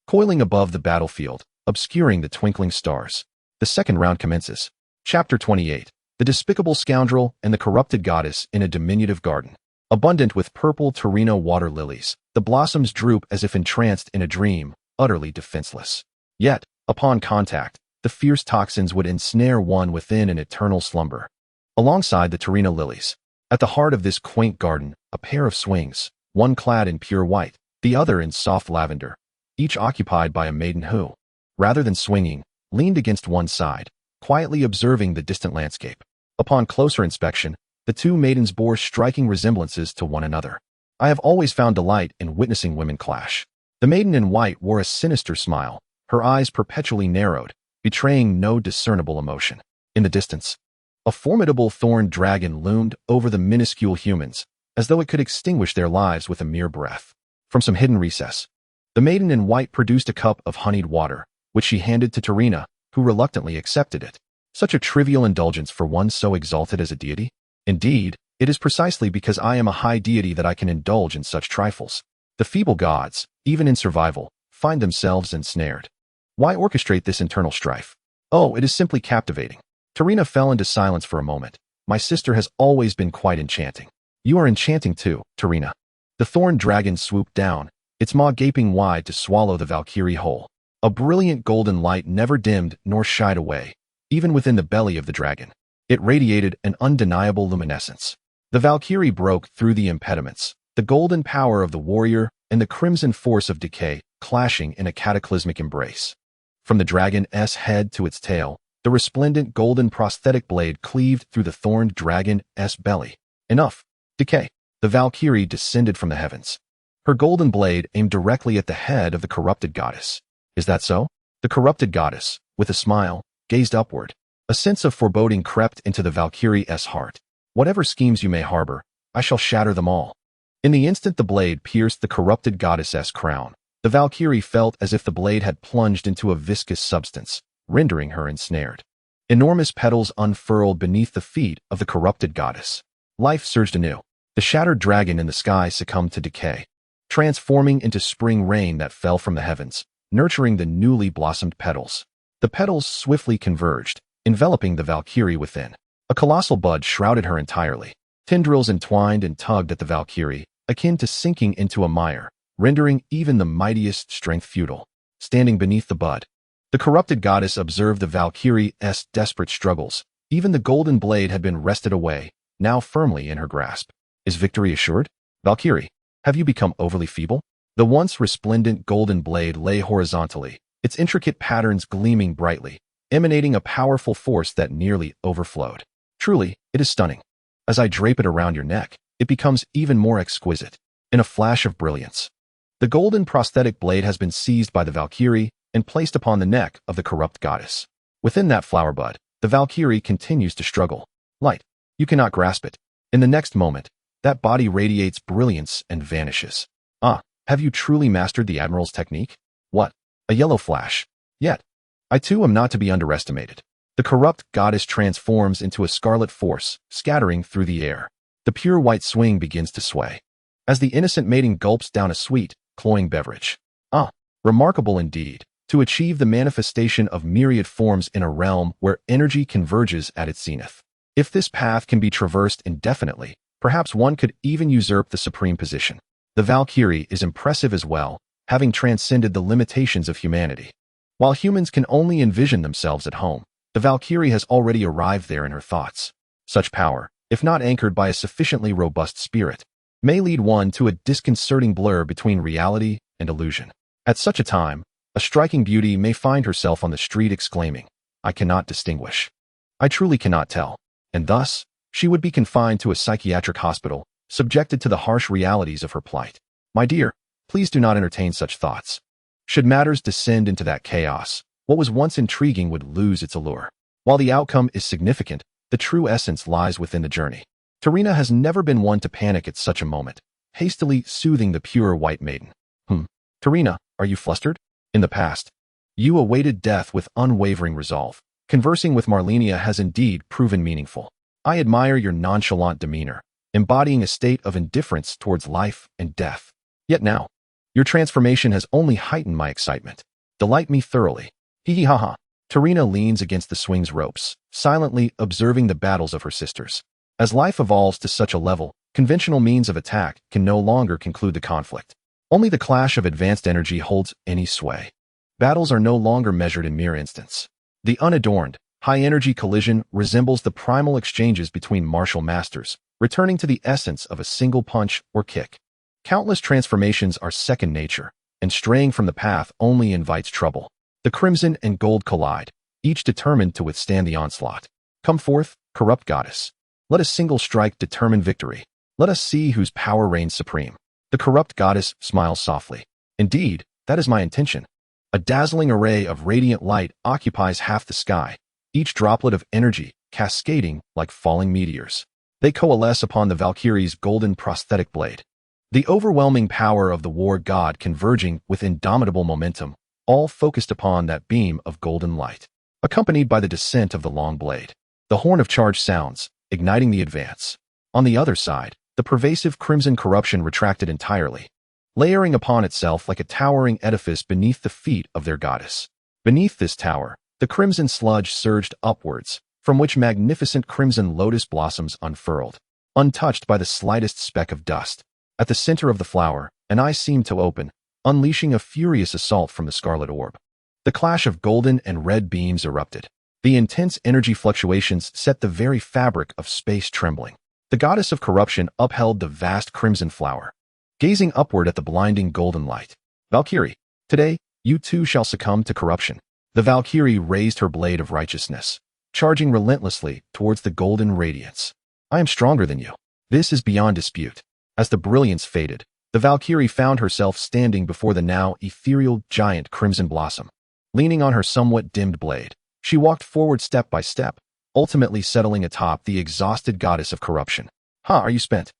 coiling above the battlefield, obscuring the twinkling stars. The second round commences. Chapter 28. The despicable scoundrel and the corrupted goddess in a diminutive garden. Abundant with purple Torino water lilies, the blossoms droop as if entranced in a dream, utterly defenseless. Yet, upon contact, the fierce toxins would ensnare one within an eternal slumber. Alongside the Torino lilies, at the heart of this quaint garden, a pair of swings, one clad in pure white, the other in soft lavender, each occupied by a maiden who, rather than swinging, leaned against one side, quietly observing the distant landscape. Upon closer inspection, the two maidens bore striking resemblances to one another. I have always found delight in witnessing women clash. The maiden in white wore a sinister smile, her eyes perpetually narrowed, betraying no discernible emotion. In the distance, a formidable thorn dragon loomed over the minuscule humans, as though it could extinguish their lives with a mere breath. From some hidden recess, the maiden in white produced a cup of honeyed water, which she handed to Torina, who reluctantly accepted it. Such a trivial indulgence for one so exalted as a deity? Indeed, it is precisely because I am a high deity that I can indulge in such trifles. The feeble gods, even in survival, find themselves ensnared. Why orchestrate this internal strife? Oh, it is simply captivating. Torina fell into silence for a moment. My sister has always been quite enchanting. You are enchanting too, Torina. The thorn dragon swooped down, its maw gaping wide to swallow the Valkyrie whole. A brilliant golden light never dimmed nor shied away, even within the belly of the dragon. It radiated an undeniable luminescence. The Valkyrie broke through the impediments, the golden power of the warrior and the crimson force of decay clashing in a cataclysmic embrace. From the dragon's head to its tail, the resplendent golden prosthetic blade cleaved through the thorned dragon's belly. Enough. Decay. The Valkyrie descended from the heavens. Her golden blade aimed directly at the head of the corrupted goddess. Is that so? The corrupted goddess, with a smile, gazed upward. A sense of foreboding crept into the Valkyrie's heart. Whatever schemes you may harbor, I shall shatter them all. In the instant the blade pierced the corrupted goddess's crown, the Valkyrie felt as if the blade had plunged into a viscous substance, rendering her ensnared. Enormous petals unfurled beneath the feet of the corrupted goddess. Life surged anew. The shattered dragon in the sky succumbed to decay, transforming into spring rain that fell from the heavens, nurturing the newly blossomed petals. The petals swiftly converged, enveloping the Valkyrie within. A colossal bud shrouded her entirely. Tendrils entwined and tugged at the Valkyrie, akin to sinking into a mire, rendering even the mightiest strength futile. Standing beneath the bud, the corrupted goddess observed the Valkyrie's desperate struggles. Even the golden blade had been wrested away, now firmly in her grasp. Is victory assured? Valkyrie, have you become overly feeble? The once resplendent golden blade lay horizontally, its intricate patterns gleaming brightly, emanating a powerful force that nearly overflowed. Truly, it is stunning. As I drape it around your neck, it becomes even more exquisite. In a flash of brilliance, the golden prosthetic blade has been seized by the Valkyrie and placed upon the neck of the corrupt goddess. Within that flower bud, the Valkyrie continues to struggle. Light. You cannot grasp it. In the next moment, that body radiates brilliance and vanishes. Ah, have you truly mastered the Admiral's technique? What? A yellow flash. Yet, I too am not to be underestimated. The corrupt goddess transforms into a scarlet force, scattering through the air. The pure white swing begins to sway, as the innocent maiden gulps down a sweet, cloying beverage. Ah, remarkable indeed, to achieve the manifestation of myriad forms in a realm where energy converges at its zenith. If this path can be traversed indefinitely, perhaps one could even usurp the supreme position. The Valkyrie is impressive as well, having transcended the limitations of humanity. While humans can only envision themselves at home, the Valkyrie has already arrived there in her thoughts. Such power, if not anchored by a sufficiently robust spirit, may lead one to a disconcerting blur between reality and illusion. At such a time, a striking beauty may find herself on the street exclaiming, "I cannot distinguish. I truly cannot tell." And thus, she would be confined to a psychiatric hospital, subjected to the harsh realities of her plight. My dear, please do not entertain such thoughts. Should matters descend into that chaos, what was once intriguing would lose its allure. While the outcome is significant, the true essence lies within the journey. Tarina has never been one to panic at such a moment, hastily soothing the pure white maiden. Tarina, are you flustered? In the past, you awaited death with unwavering resolve. Conversing with Malenia has indeed proven meaningful. I admire your nonchalant demeanor, embodying a state of indifference towards life and death. Yet now, your transformation has only heightened my excitement. Delight me thoroughly. Hee hee ha ha. Tarina leans against the swing's ropes, silently observing the battles of her sisters. As life evolves to such a level, conventional means of attack can no longer conclude the conflict. Only the clash of advanced energy holds any sway. Battles are no longer measured in mere instants. The unadorned, high-energy collision resembles the primal exchanges between martial masters, returning to the essence of a single punch or kick. Countless transformations are second nature, and straying from the path only invites trouble. The crimson and gold collide, each determined to withstand the onslaught. Come forth, corrupt goddess. Let a single strike determine victory. Let us see whose power reigns supreme. The corrupt goddess smiles softly. Indeed, that is my intention. A dazzling array of radiant light occupies half the sky, each droplet of energy cascading like falling meteors. They coalesce upon the Valkyrie's golden prosthetic blade. The overwhelming power of the war god converging with indomitable momentum, all focused upon that beam of golden light, accompanied by the descent of the long blade. The horn of charge sounds, igniting the advance. On the other side, the pervasive crimson corruption retracted entirely, layering upon itself like a towering edifice beneath the feet of their goddess. Beneath this tower, the crimson sludge surged upwards, from which magnificent crimson lotus blossoms unfurled, untouched by the slightest speck of dust. At the center of the flower, an eye seemed to open, unleashing a furious assault from the scarlet orb. The clash of golden and red beams erupted. The intense energy fluctuations set the very fabric of space trembling. The goddess of corruption upheld the vast crimson flower, gazing upward at the blinding golden light. Valkyrie, today, you too shall succumb to corruption. The Valkyrie raised her blade of righteousness, charging relentlessly towards the golden radiance. I am stronger than you. This is beyond dispute. As the brilliance faded, the Valkyrie found herself standing before the now ethereal giant crimson blossom. Leaning on her somewhat dimmed blade, she walked forward step by step, ultimately settling atop the exhausted goddess of corruption. Are you spent?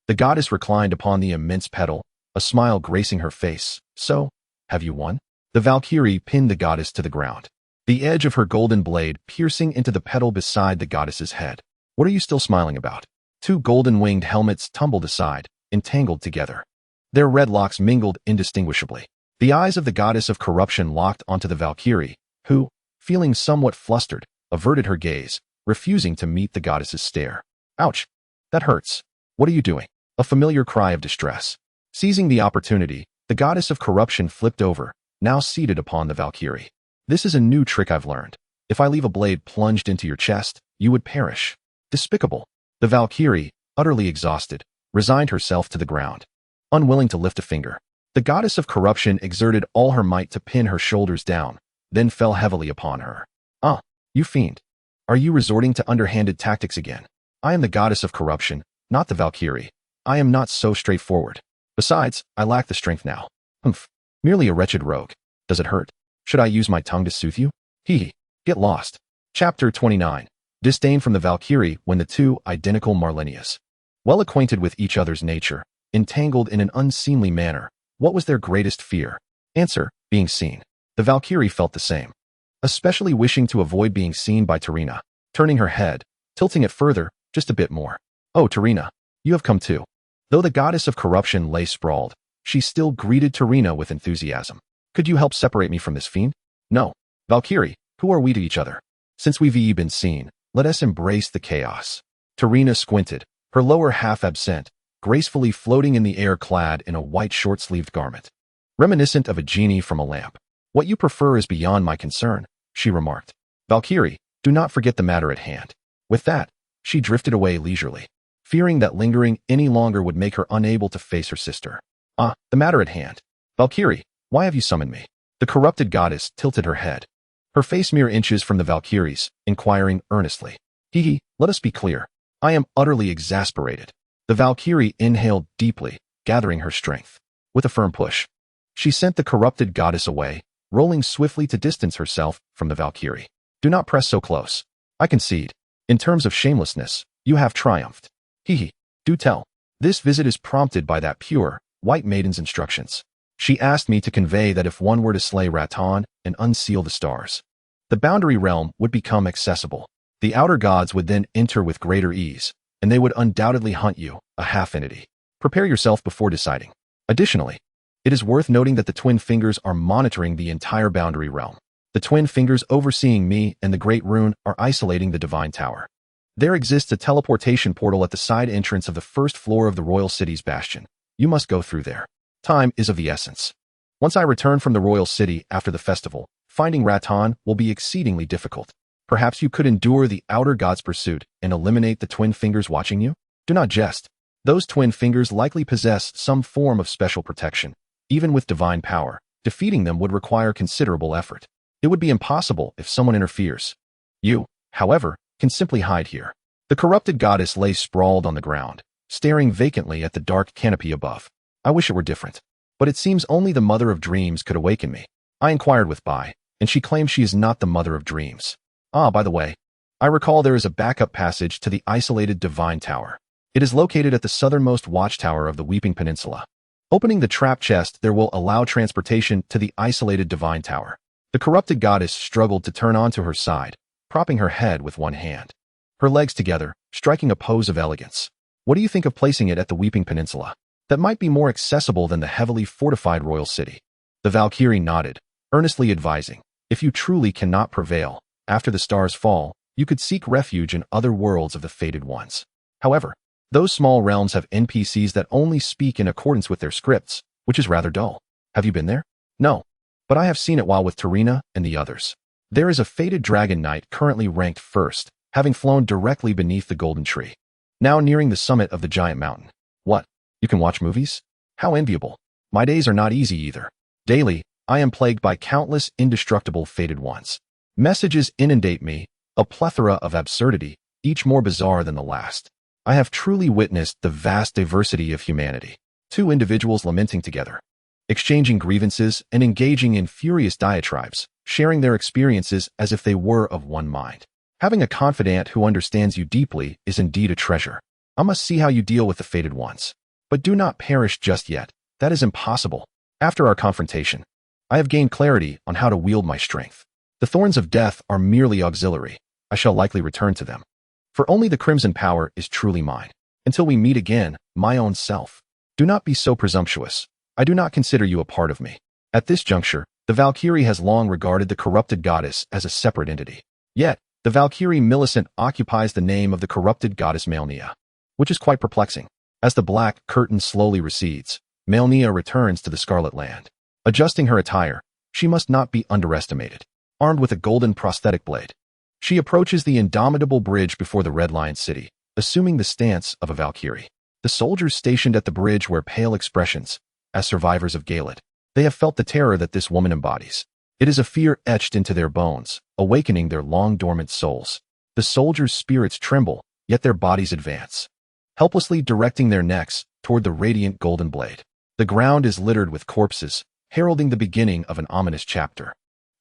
The goddess reclined upon the immense petal, a smile gracing her face. So, have you won? The Valkyrie pinned the goddess to the ground, the edge of her golden blade piercing into the petal beside the goddess's head. What are you still smiling about? Two golden-winged helmets tumbled aside, entangled together. Their red locks mingled indistinguishably. The eyes of the goddess of corruption locked onto the Valkyrie, who, feeling somewhat flustered, averted her gaze, refusing to meet the goddess's stare. Ouch! That hurts. What are you doing? A familiar cry of distress. Seizing the opportunity, the goddess of corruption flipped over, now seated upon the Valkyrie. This is a new trick I've learned. If I leave a blade plunged into your chest, you would perish. Despicable. The Valkyrie, utterly exhausted, resigned herself to the ground, unwilling to lift a finger. The goddess of corruption exerted all her might to pin her shoulders down, then fell heavily upon her. You fiend. Are you resorting to underhanded tactics again? I am the goddess of corruption, not the Valkyrie. I am not so straightforward. Besides, I lack the strength now. Merely a wretched rogue. Does it hurt? Should I use my tongue to soothe you? Get lost. Chapter 29. Disdain from the Valkyrie when the two identical Malenias, well acquainted with each other's nature, entangled in an unseemly manner. What was their greatest fear? Answer, being seen. The Valkyrie felt the same, especially wishing to avoid being seen by Tarina. Turning her head, tilting it further, just a bit more. Oh, Tarina, you have come too. Though the goddess of corruption lay sprawled, she still greeted Tarina with enthusiasm. Could you help separate me from this fiend? No. Valkyrie, who are we to each other? Since we've been seen, let us embrace the chaos. Tarina squinted, her lower half absent, gracefully floating in the air clad in a white short-sleeved garment. reminiscent of a genie from a lamp. What you prefer is beyond my concern, she remarked. Valkyrie, do not forget the matter at hand. With that, she drifted away leisurely, fearing that lingering any longer would make her unable to face her sister. Ah, the matter at hand. Valkyrie, why have you summoned me? The corrupted goddess tilted her head, her face mere inches from the Valkyrie's, inquiring earnestly. Hee, let us be clear. I am utterly exasperated. The Valkyrie inhaled deeply, gathering her strength. With a firm push, she sent the corrupted goddess away, rolling swiftly to distance herself from the Valkyrie. Do not press so close. I concede. In terms of shamelessness, you have triumphed. Hee, do tell. This visit is prompted by that pure, white maiden's instructions. She asked me to convey that if one were to slay Radahn and unseal the stars, the boundary realm would become accessible. The outer gods would then enter with greater ease, and they would undoubtedly hunt you, a half-entity. Prepare yourself before deciding. Additionally, it is worth noting that the Twin Fingers are monitoring the entire boundary realm. The Twin Fingers overseeing me and the Great Rune are isolating the Divine Tower. There exists a teleportation portal at the side entrance of the first floor of the Royal City's bastion. You must go through there. Time is of the essence. Once I return from the Royal City after the festival, finding Radahn will be exceedingly difficult. Perhaps you could endure the outer god's pursuit and eliminate the Twin Fingers watching you? Do not jest. Those Twin Fingers likely possess some form of special protection. Even with divine power, defeating them would require considerable effort. It would be impossible if someone interferes. You, however, can simply hide here. The corrupted goddess lay sprawled on the ground, staring vacantly at the dark canopy above. I wish it were different, but it seems only the mother of dreams could awaken me. I inquired with Bai, and she claims she is not the mother of dreams. Ah, by the way, I recall there is a backup passage to the isolated Divine Tower. It is located at the southernmost watchtower of the Weeping Peninsula. Opening the trap chest there will allow transportation to the isolated Divine Tower. The corrupted goddess struggled to turn onto her side, propping her head with one hand, her legs together, striking a pose of elegance. What do you think of placing it at the Weeping Peninsula? That might be more accessible than the heavily fortified Royal City. The Valkyrie nodded, earnestly advising, if you truly cannot prevail, after the stars fall, you could seek refuge in other worlds of the fated ones. However, those small realms have NPCs that only speak in accordance with their scripts, which is rather dull. Have you been there? No, but I have seen it while with Tarina and the others. There is a fated dragon knight currently ranked first, having flown directly beneath the golden tree. Now nearing the summit of the giant mountain. What? You can watch movies? How enviable. My days are not easy either. Daily, I am plagued by countless indestructible fated ones. Messages inundate me, a plethora of absurdity, each more bizarre than the last. I have truly witnessed the vast diversity of humanity. Two individuals lamenting together, exchanging grievances and engaging in furious diatribes, sharing their experiences as if they were of one mind. Having a confidant who understands you deeply is indeed a treasure. I must see how you deal with the fated ones. But do not perish just yet. That is impossible. After our confrontation, I have gained clarity on how to wield my strength. The thorns of death are merely auxiliary. I shall likely return to them. For only the crimson power is truly mine. Until we meet again, my own self. Do not be so presumptuous. I do not consider you a part of me. At this juncture, the Valkyrie has long regarded the corrupted goddess as a separate entity. Yet, the Valkyrie Millicent occupies the name of the corrupted goddess Malenia, which is quite perplexing. As the black curtain slowly recedes, Malenia returns to the Scarlet Land. Adjusting her attire, she must not be underestimated. Armed with a golden prosthetic blade, she approaches the indomitable bridge before the Red Lion City, assuming the stance of a Valkyrie. The soldiers stationed at the bridge wear pale expressions. As survivors of Galed, they have felt the terror that this woman embodies. It is a fear etched into their bones, awakening their long-dormant souls. The soldiers' spirits tremble, yet their bodies advance, helplessly directing their necks toward the radiant golden blade. The ground is littered with corpses, heralding the beginning of an ominous chapter.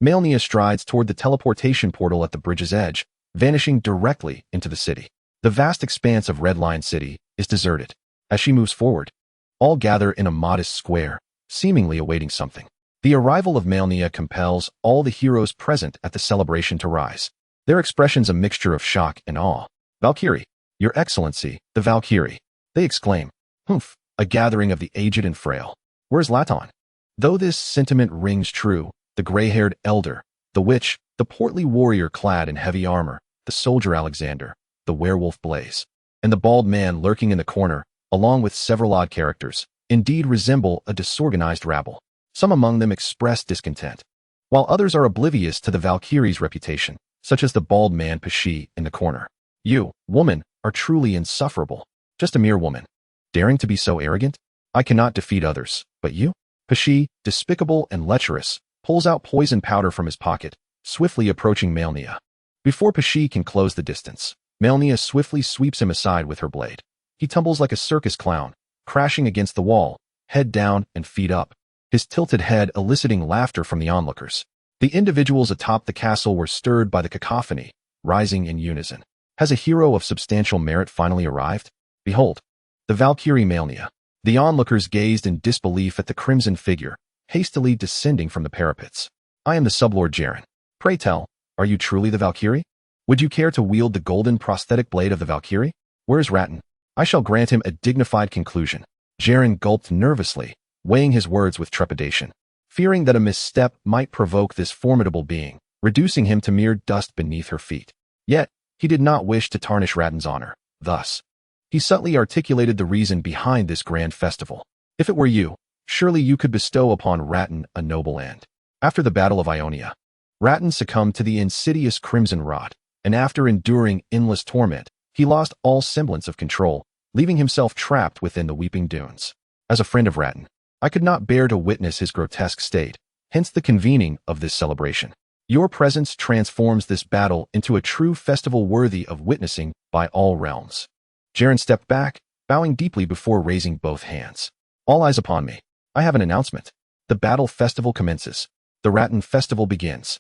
Malenia strides toward the teleportation portal at the bridge's edge, vanishing directly into the city. The vast expanse of Red Lion City is deserted. As she moves forward, all gather in a modest square, seemingly awaiting something. The arrival of Malenia compels all the heroes present at the celebration to rise, their expressions a mixture of shock and awe. Valkyrie, Your Excellency, the Valkyrie, they exclaim. Humph, a gathering of the aged and frail. Where's Radahn? Though this sentiment rings true, the gray-haired elder, the witch, the portly warrior clad in heavy armor, the soldier Alexander, the werewolf Blaze, and the bald man lurking in the corner, along with several odd characters, indeed resemble a disorganized rabble. Some among them express discontent, while others are oblivious to the Valkyrie's reputation, such as the bald man Pesci in the corner. You, woman, are truly insufferable. Just a mere woman. Daring to be so arrogant? I cannot defeat others, but you? Pesci, despicable and lecherous, pulls out poison powder from his pocket, swiftly approaching Malenia. Before Pesci can close the distance, Malenia swiftly sweeps him aside with her blade. He tumbles like a circus clown, crashing against the wall, head down and feet up, his tilted head eliciting laughter from the onlookers. The individuals atop the castle were stirred by the cacophony, rising in unison. Has a hero of substantial merit finally arrived? Behold, the Valkyrie Malenia. The onlookers gazed in disbelief at the crimson figure, hastily descending from the parapets. I am the sublord Jaren. Pray tell, are you truly the Valkyrie? Would you care to wield the golden prosthetic blade of the Valkyrie? Where is Radahn? I shall grant him a dignified conclusion. Jaren gulped nervously, weighing his words with trepidation, fearing that a misstep might provoke this formidable being, reducing him to mere dust beneath her feet. Yet, he did not wish to tarnish Radahn's honor. Thus, he subtly articulated the reason behind this grand festival. If it were you, surely you could bestow upon Radahn a noble end. After the Battle of Ionia, Radahn succumbed to the insidious Crimson Rot, and after enduring endless torment, he lost all semblance of control, leaving himself trapped within the Weeping Dunes. As a friend of Radahn, I could not bear to witness his grotesque state, hence the convening of this celebration. Your presence transforms this battle into a true festival worthy of witnessing by all realms. Jaren stepped back, bowing deeply before raising both hands. All eyes upon me. I have an announcement. The battle festival commences. The Radahn festival begins.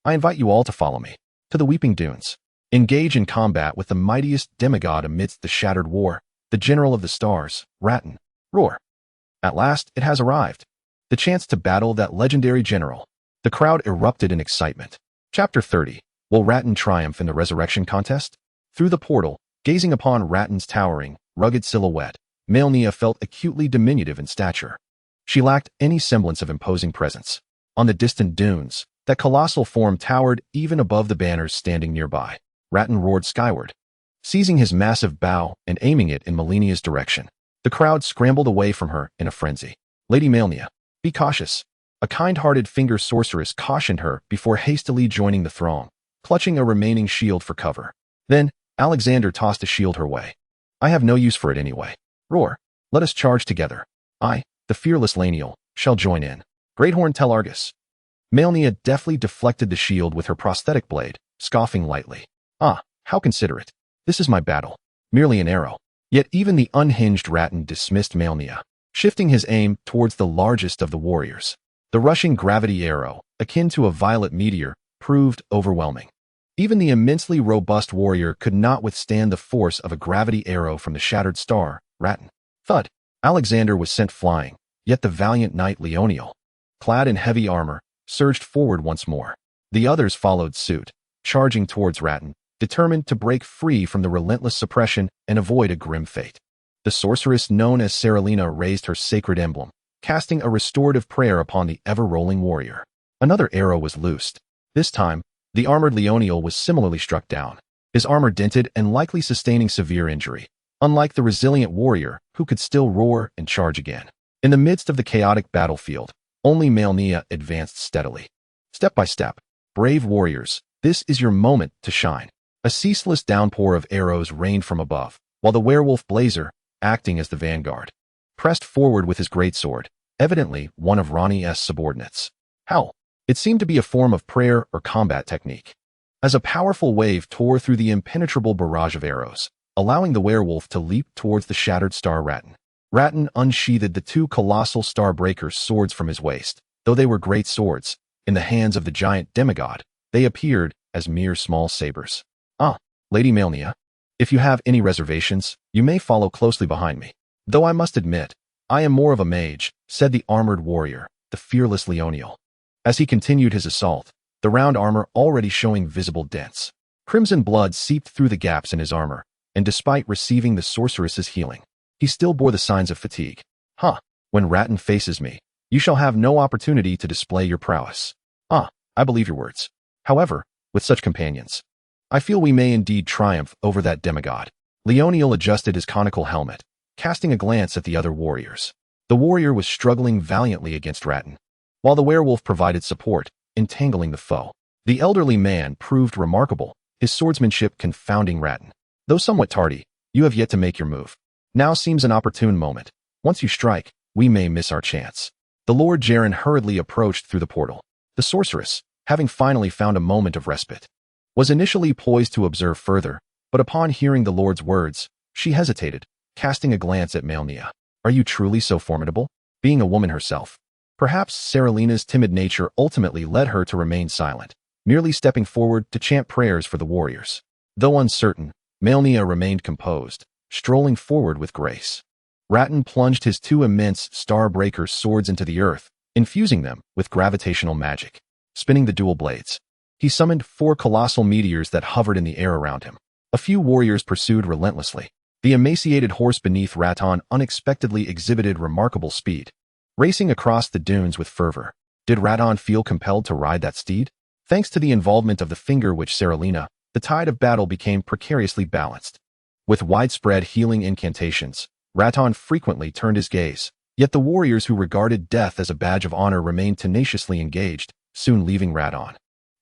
I invite you all to follow me to the Weeping Dunes. Engage in combat with the mightiest demigod amidst the shattered war, the general of the stars, Radahn. Roar. At last, it has arrived. The chance to battle that legendary general. The crowd erupted in excitement. Chapter 30. Will Radahn triumph in the resurrection contest? Through the portal, gazing upon Radahn's towering, rugged silhouette, Malenia felt acutely diminutive in stature. She lacked any semblance of imposing presence. On the distant dunes, that colossal form towered even above the banners standing nearby. Radahn roared skyward, seizing his massive bow and aiming it in Malenia's direction. The crowd scrambled away from her in a frenzy. Lady Malenia, be cautious. A kind-hearted finger sorceress cautioned her before hastily joining the throng, clutching a remaining shield for cover. Then, Alexander tossed a shield her way. I have no use for it anyway. Roar. Let us charge together. I, the fearless Laniel, shall join in. Greathorn tell Argus. Malenia deftly deflected the shield with her prosthetic blade, scoffing lightly. Ah, how considerate. This is my battle. Merely an arrow. Yet even the unhinged Radahn dismissed Malenia, shifting his aim towards the largest of the warriors. The rushing gravity arrow, akin to a violet meteor, proved overwhelming. Even the immensely robust warrior could not withstand the force of a gravity arrow from the shattered star, Radahn. Thud. Alexander was sent flying, yet the valiant knight Leoniel, clad in heavy armor, surged forward once more. The others followed suit, charging towards Radahn, determined to break free from the relentless suppression and avoid a grim fate. The sorceress known as Saralina raised her sacred emblem, casting a restorative prayer upon the ever-rolling warrior. Another arrow was loosed. This time, the armored Leoniel was similarly struck down, his armor dented and likely sustaining severe injury, unlike the resilient warrior who could still roar and charge again. In the midst of the chaotic battlefield, only Malenia advanced steadily. Step by step, brave warriors, this is your moment to shine. A ceaseless downpour of arrows rained from above, while the werewolf Blazer, acting as the vanguard, pressed forward with his greatsword, evidently one of Ronnie's subordinates. Howl. It seemed to be a form of prayer or combat technique, as a powerful wave tore through the impenetrable barrage of arrows, allowing the werewolf to leap towards the shattered star Radahn. Radahn unsheathed the two colossal Starbreaker swords from his waist. Though they were great swords, in the hands of the giant demigod, they appeared as mere small sabers. Ah, Lady Malenia, if you have any reservations, you may follow closely behind me. Though I must admit, I am more of a mage, said the armored warrior, the fearless Leoniel. As he continued his assault, the round armor already showing visible dents. Crimson blood seeped through the gaps in his armor, and despite receiving the sorceress's healing, he still bore the signs of fatigue. When Radahn faces me, you shall have no opportunity to display your prowess. I believe your words. However, with such companions, I feel we may indeed triumph over that demigod. Leoniel adjusted his conical helmet, casting a glance at the other warriors. The warrior was struggling valiantly against Radahn, while the werewolf provided support, entangling the foe. The elderly man proved remarkable, his swordsmanship confounding Radahn. Though somewhat tardy, you have yet to make your move. Now seems an opportune moment. Once you strike, we may miss our chance. The Lord Jaren hurriedly approached through the portal. The sorceress, having finally found a moment of respite, was initially poised to observe further, but upon hearing the Lord's words, she hesitated, casting a glance at Malenia. Are you truly so formidable? Being a woman herself. Perhaps Saralina's timid nature ultimately led her to remain silent, merely stepping forward to chant prayers for the warriors. Though uncertain, Malenia remained composed, strolling forward with grace. Radahn plunged his two immense Starbreaker swords into the earth, infusing them with gravitational magic. Spinning the dual blades, he summoned 4 colossal meteors that hovered in the air around him. A few warriors pursued relentlessly. The emaciated horse beneath Radahn unexpectedly exhibited remarkable speed, racing across the dunes with fervor. Did Radahn feel compelled to ride that steed? Thanks to the involvement of the finger witch Saralina, the tide of battle became precariously balanced. With widespread healing incantations, Radahn frequently turned his gaze, yet the warriors who regarded death as a badge of honor remained tenaciously engaged, soon leaving Radahn.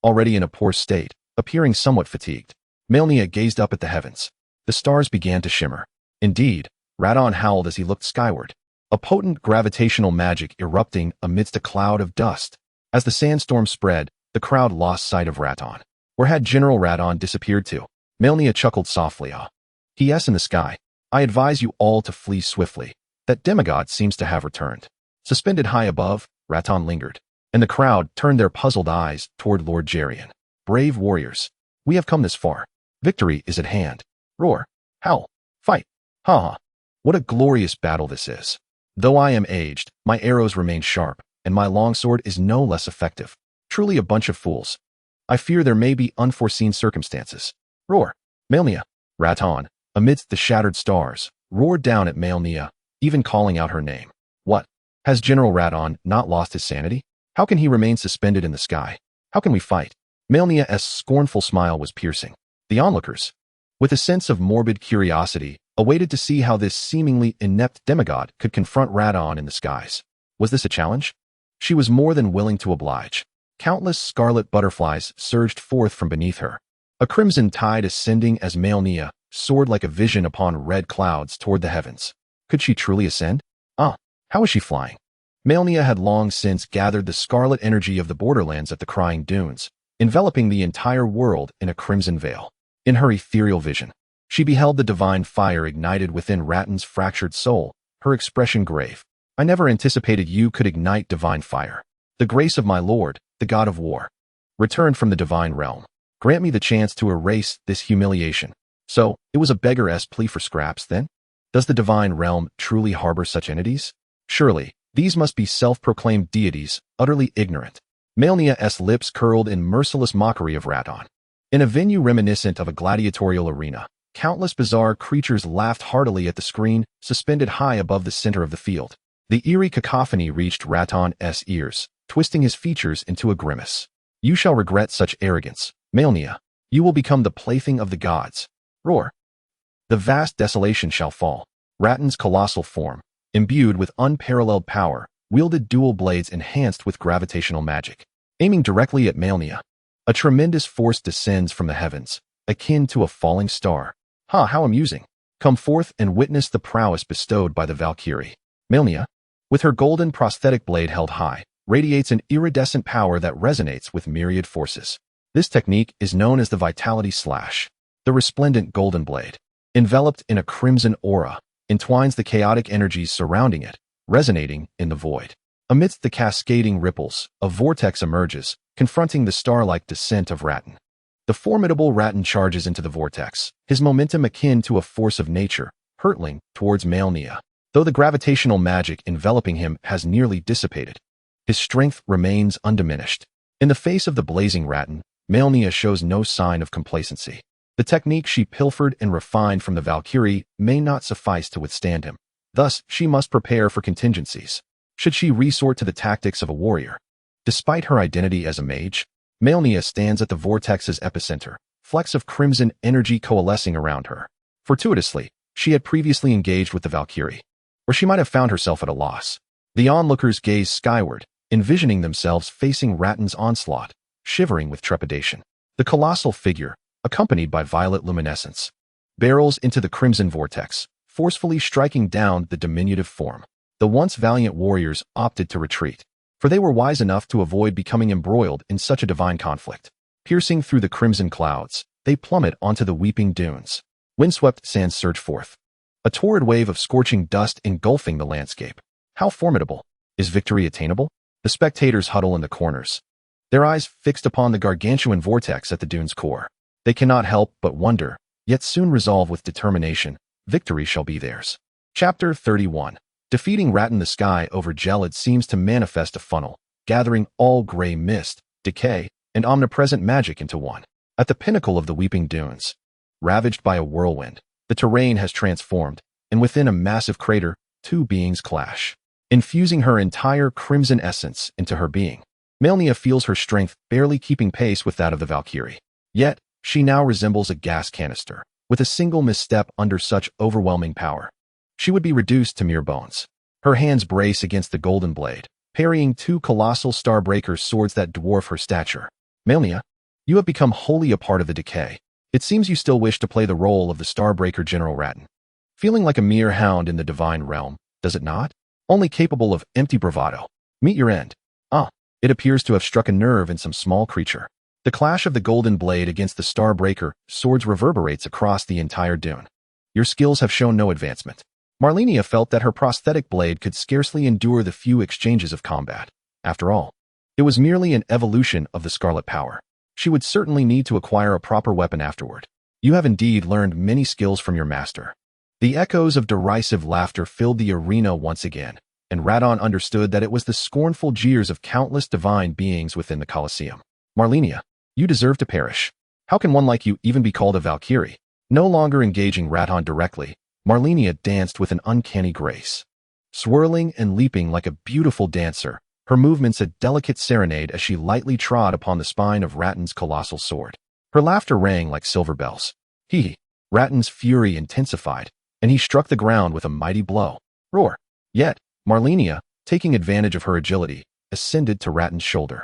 Already in a poor state, appearing somewhat fatigued, Malenia gazed up at the heavens. The stars began to shimmer. Indeed, Radahn howled as he looked skyward, a potent gravitational magic erupting amidst a cloud of dust. As the sandstorm spread, the crowd lost sight of Radahn. Where had General Radahn disappeared to? Malenia chuckled softly. Yes, in the sky. I advise you all to flee swiftly. That demigod seems to have returned. Suspended high above, Radahn lingered, and the crowd turned their puzzled eyes toward Lord Jaren. Brave warriors, we have come this far. Victory is at hand. Roar, howl, fight. Ha ha. What a glorious battle this is. Though I am aged, my arrows remain sharp, and my longsword is no less effective. Truly a bunch of fools. I fear there may be unforeseen circumstances. Roar, Malenia. Radahn, amidst the shattered stars, roared down at Malenia, even calling out her name. What? Has General Radahn not lost his sanity? How can he remain suspended in the sky? How can we fight? Malenia's scornful smile was piercing. The onlookers, with a sense of morbid curiosity, awaited to see how this seemingly inept demigod could confront Radahn in the skies. Was this a challenge? She was more than willing to oblige. Countless scarlet butterflies surged forth from beneath her, a crimson tide ascending as Malenia soared like a vision upon red clouds toward the heavens. Could she truly ascend? How was she flying? Malenia had long since gathered the scarlet energy of the borderlands at the Crying Dunes, enveloping the entire world in a crimson veil. In her ethereal vision, she beheld the divine fire ignited within Radahn's fractured soul, her expression grave. I never anticipated you could ignite divine fire. The grace of my lord, the god of war, returned from the divine realm. Grant me the chance to erase this humiliation. So, it was a beggar's plea for scraps, then? Does the divine realm truly harbor such entities? Surely, these must be self-proclaimed deities, utterly ignorant. Malenia's lips curled in merciless mockery of Radahn. In a venue reminiscent of a gladiatorial arena, countless bizarre creatures laughed heartily at the screen suspended high above the center of the field. The eerie cacophony reached Radahn's ears, twisting his features into a grimace. You shall regret such arrogance, Malenia. You will become the plaything of the gods. Roar. The vast desolation shall fall. Radahn's colossal form, imbued with unparalleled power, wielded dual blades enhanced with gravitational magic. Aiming directly at Malenia, a tremendous force descends from the heavens, akin to a falling star. How amusing. Come forth and witness the prowess bestowed by the Valkyrie. Malenia, with her golden prosthetic blade held high, radiates an iridescent power that resonates with myriad forces. This technique is known as the Vitality Slash. The resplendent golden blade, enveloped in a crimson aura, entwines the chaotic energies surrounding it, resonating in the void. Amidst the cascading ripples, a vortex emerges, confronting the star-like descent of Radahn. The formidable Radahn charges into the vortex, his momentum akin to a force of nature, hurtling towards Malenia. Though the gravitational magic enveloping him has nearly dissipated, his strength remains undiminished. In the face of the blazing Radahn, Malenia shows no sign of complacency. The technique she pilfered and refined from the Valkyrie may not suffice to withstand him. Thus, she must prepare for contingencies, should she resort to the tactics of a warrior. Despite her identity as a mage, Malenia stands at the vortex's epicenter, flecks of crimson energy coalescing around her. Fortuitously, she had previously engaged with the Valkyrie, or she might have found herself at a loss. The onlookers gazed skyward, envisioning themselves facing Radhahn's onslaught, shivering with trepidation. The colossal figure, accompanied by violet luminescence, barrels into the crimson vortex, forcefully striking down the diminutive form. The once valiant warriors opted to retreat, for they were wise enough to avoid becoming embroiled in such a divine conflict. Piercing through the crimson clouds, they plummet onto the weeping dunes. Windswept sands surge forth, a torrid wave of scorching dust engulfing the landscape. How formidable! Is victory attainable? The spectators huddle in the corners, their eyes fixed upon the gargantuan vortex at the dune's core. They cannot help but wonder, yet soon resolve with determination, victory shall be theirs. Chapter 31. Defeating Radahn. The sky over Gelid seems to manifest a funnel, gathering all gray mist, decay, and omnipresent magic into one. At the pinnacle of the weeping dunes, ravaged by a whirlwind, the terrain has transformed, and within a massive crater, two beings clash, infusing her entire crimson essence into her being. Malenia feels her strength barely keeping pace with that of the Valkyrie. Yet, she now resembles a gas canister. With a single misstep under such overwhelming power, she would be reduced to mere bones. Her hands brace against the golden blade, parrying two colossal Starbreaker swords that dwarf her stature. Malenia, you have become wholly a part of the decay. It seems you still wish to play the role of the Starbreaker General Radahn. Feeling like a mere hound in the divine realm, does it not? Only capable of empty bravado. Meet your end. It appears to have struck a nerve in some small creature. The clash of the golden blade against the Starbreaker swords reverberates across the entire dune. Your skills have shown no advancement. Malenia felt that her prosthetic blade could scarcely endure the few exchanges of combat. After all, it was merely an evolution of the Scarlet power. She would certainly need to acquire a proper weapon afterward. You have indeed learned many skills from your master. The echoes of derisive laughter filled the arena once again, and Radahn understood that it was the scornful jeers of countless divine beings within the Colosseum. Malenia, you deserve to perish. How can one like you even be called a Valkyrie? No longer engaging Radahn directly, Malenia danced with an uncanny grace. Swirling and leaping like a beautiful dancer, her movements a delicate serenade as she lightly trod upon the spine of Radhahn's colossal sword. Her laughter rang like silver bells. Radhahn's fury intensified, and he struck the ground with a mighty blow. Roar! Yet, Malenia, taking advantage of her agility, ascended to Radhahn's shoulder.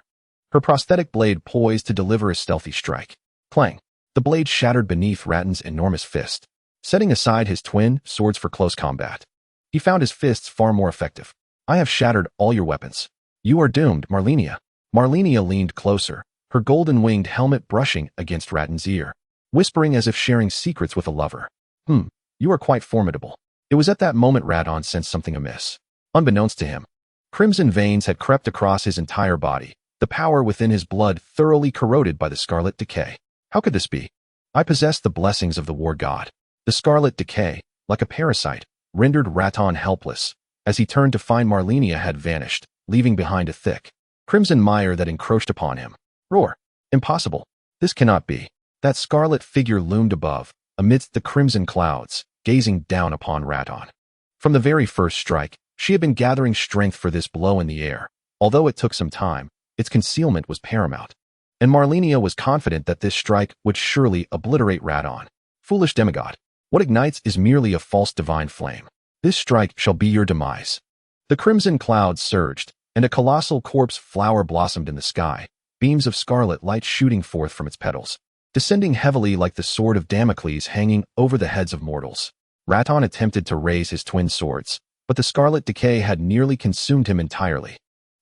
Her prosthetic blade poised to deliver a stealthy strike. Clang! The blade shattered beneath Radhahn's enormous fist, setting aside his twin swords for close combat. He found his fists far more effective. I have shattered all your weapons. You are doomed, Malenia. Malenia leaned closer, her golden-winged helmet brushing against Radhahn's ear, whispering as if sharing secrets with a lover. You are quite formidable. It was at that moment Radahn sensed something amiss. Unbeknownst to him, crimson veins had crept across his entire body, the power within his blood thoroughly corroded by the scarlet decay. How could this be? I possessed the blessings of the war god. The scarlet decay, like a parasite, rendered Radahn helpless, as he turned to find Malenia had vanished, leaving behind a thick, crimson mire that encroached upon him. Roar! Impossible! This cannot be. That scarlet figure loomed above, amidst the crimson clouds, gazing down upon Radahn. From the very first strike, she had been gathering strength for this blow in the air. Although it took some time, its concealment was paramount. And Malenia was confident that this strike would surely obliterate Radahn. Foolish demigod! What ignites is merely a false divine flame. This strike shall be your demise. The crimson clouds surged, and a colossal corpse flower blossomed in the sky, beams of scarlet light shooting forth from its petals, descending heavily like the sword of Damocles hanging over the heads of mortals. Radahn attempted to raise his twin swords, but the scarlet decay had nearly consumed him entirely.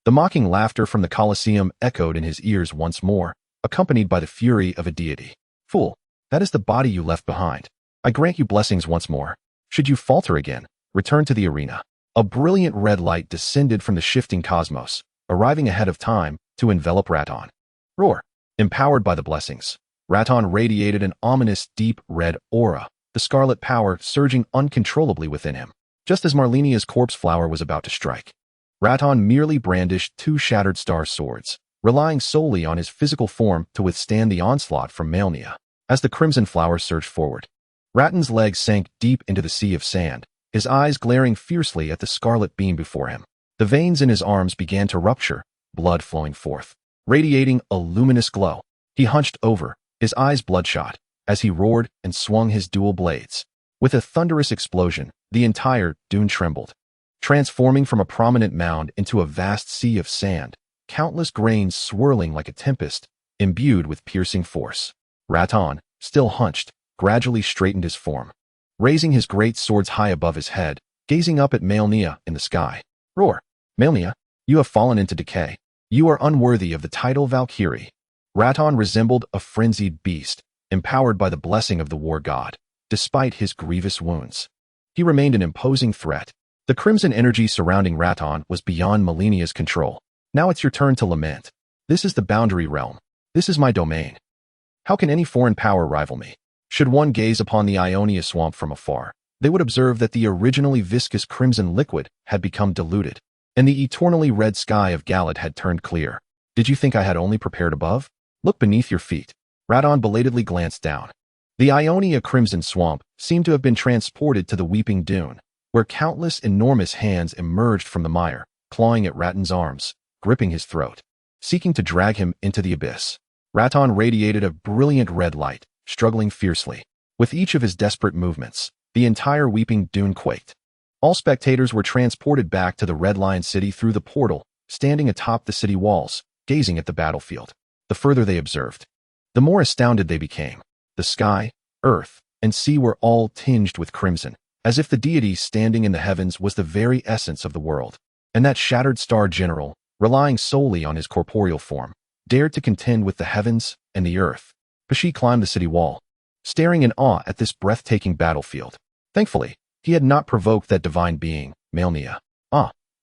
The mocking laughter from the Colosseum echoed in his ears once more, accompanied by the fury of a deity. Fool, that is the body you left behind. I grant you blessings once more. Should you falter again, return to the arena. A brilliant red light descended from the shifting cosmos, arriving ahead of time to envelop Radahn. Roar! Empowered by the blessings, Radahn radiated an ominous deep red aura, the scarlet power surging uncontrollably within him. Just as Malenia's corpse flower was about to strike, Radahn merely brandished two shattered star swords, relying solely on his physical form to withstand the onslaught from Malenia. As the crimson flower surged forward, Radhahn's legs sank deep into the sea of sand, his eyes glaring fiercely at the scarlet beam before him. The veins in his arms began to rupture, blood flowing forth, radiating a luminous glow. He hunched over, his eyes bloodshot, as he roared and swung his dual blades. With a thunderous explosion, the entire dune trembled. transforming from a prominent mound into a vast sea of sand, countless grains swirling like a tempest, imbued with piercing force. Radahn, still hunched, gradually straightened his form, raising his great swords high above his head, gazing up at Malenia in the sky. Roar! Malenia, you have fallen into decay. You are unworthy of the title Valkyrie. Radahn resembled a frenzied beast, empowered by the blessing of the war god, despite his grievous wounds. He remained an imposing threat. The crimson energy surrounding Radahn was beyond Malenia's control. Now it's your turn to lament. This is the boundary realm. This is my domain. How can any foreign power rival me? Should one gaze upon the Ionia swamp from afar, they would observe that the originally viscous crimson liquid had become diluted, and the eternally red sky of Galad had turned clear. Did you think I had only prepared above? Look beneath your feet. Radahn belatedly glanced down. The Ionia crimson swamp seemed to have been transported to the Weeping Dune, where countless enormous hands emerged from the mire, clawing at Radahn's arms, gripping his throat, seeking to drag him into the abyss. Radahn radiated a brilliant red light, struggling fiercely. With each of his desperate movements, the entire Weeping Dune quaked. All spectators were transported back to the Red Lion City through the portal, standing atop the city walls, gazing at the battlefield. The further they observed, the more astounded they became. The sky, earth, and sea were all tinged with crimson, as if the deity standing in the heavens was the very essence of the world. And that shattered star general, relying solely on his corporeal form, dared to contend with the heavens and the earth. Pesci climbed the city wall, staring in awe at this breathtaking battlefield. Thankfully, he had not provoked that divine being, Malenia.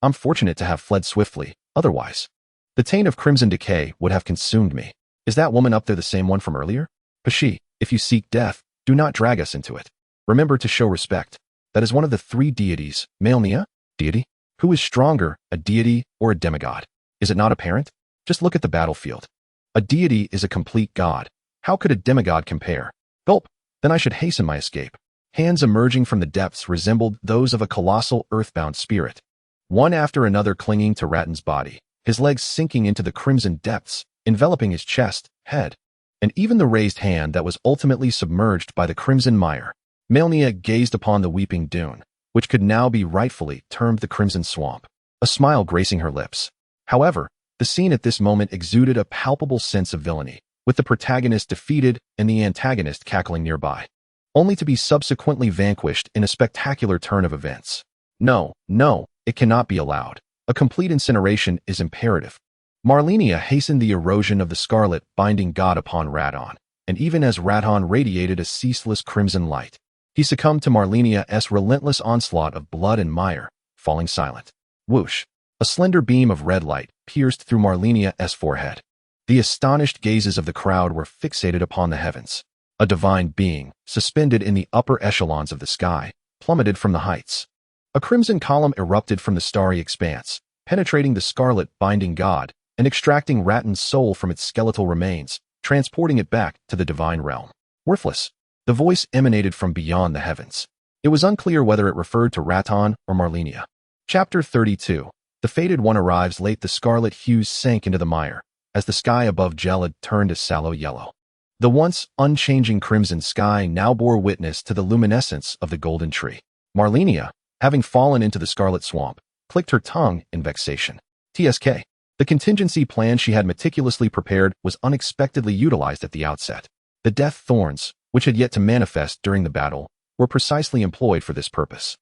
I'm fortunate to have fled swiftly, otherwise the taint of crimson decay would have consumed me. Is that woman up there the same one from earlier? Pesci, if you seek death, do not drag us into it. Remember to show respect. That is one of the three deities. Malenia? Deity? Who is stronger, a deity or a demigod? Is it not apparent? Just look at the battlefield. A deity is a complete god. How could a demigod compare? Gulp. Then I should hasten my escape. Hands emerging from the depths resembled those of a colossal earthbound spirit, one after another clinging to Radhahn's body, his legs sinking into the crimson depths, enveloping his chest, head, and even the raised hand that was ultimately submerged by the crimson mire. Malenia gazed upon the Weeping Dune, which could now be rightfully termed the Crimson Swamp, a smile gracing her lips. However, the scene at this moment exuded a palpable sense of villainy, with the protagonist defeated and the antagonist cackling nearby, only to be subsequently vanquished in a spectacular turn of events. No, it cannot be allowed. A complete incineration is imperative. Malenia hastened the erosion of the scarlet binding god upon Radahn, and even as Radahn radiated a ceaseless crimson light, he succumbed to Malenia's relentless onslaught of blood and mire, falling silent. Whoosh! A slender beam of red light pierced through Malenia's forehead. The astonished gazes of the crowd were fixated upon the heavens. A divine being, suspended in the upper echelons of the sky, plummeted from the heights. A crimson column erupted from the starry expanse, penetrating the scarlet binding god and extracting Radahn's soul from its skeletal remains, transporting it back to the divine realm. Worthless. The voice emanated from beyond the heavens. It was unclear whether it referred to Radahn or Malenia. Chapter 32. The Fated One arrives late. The scarlet hues sank into the mire, as the sky above Gelad turned a sallow yellow. The once unchanging crimson sky now bore witness to the luminescence of the golden tree. Malenia, having fallen into the scarlet swamp, clicked her tongue in vexation. TSK. The contingency plan she had meticulously prepared was unexpectedly utilized at the outset. The death thorns, which had yet to manifest during the battle, were precisely employed for this purpose.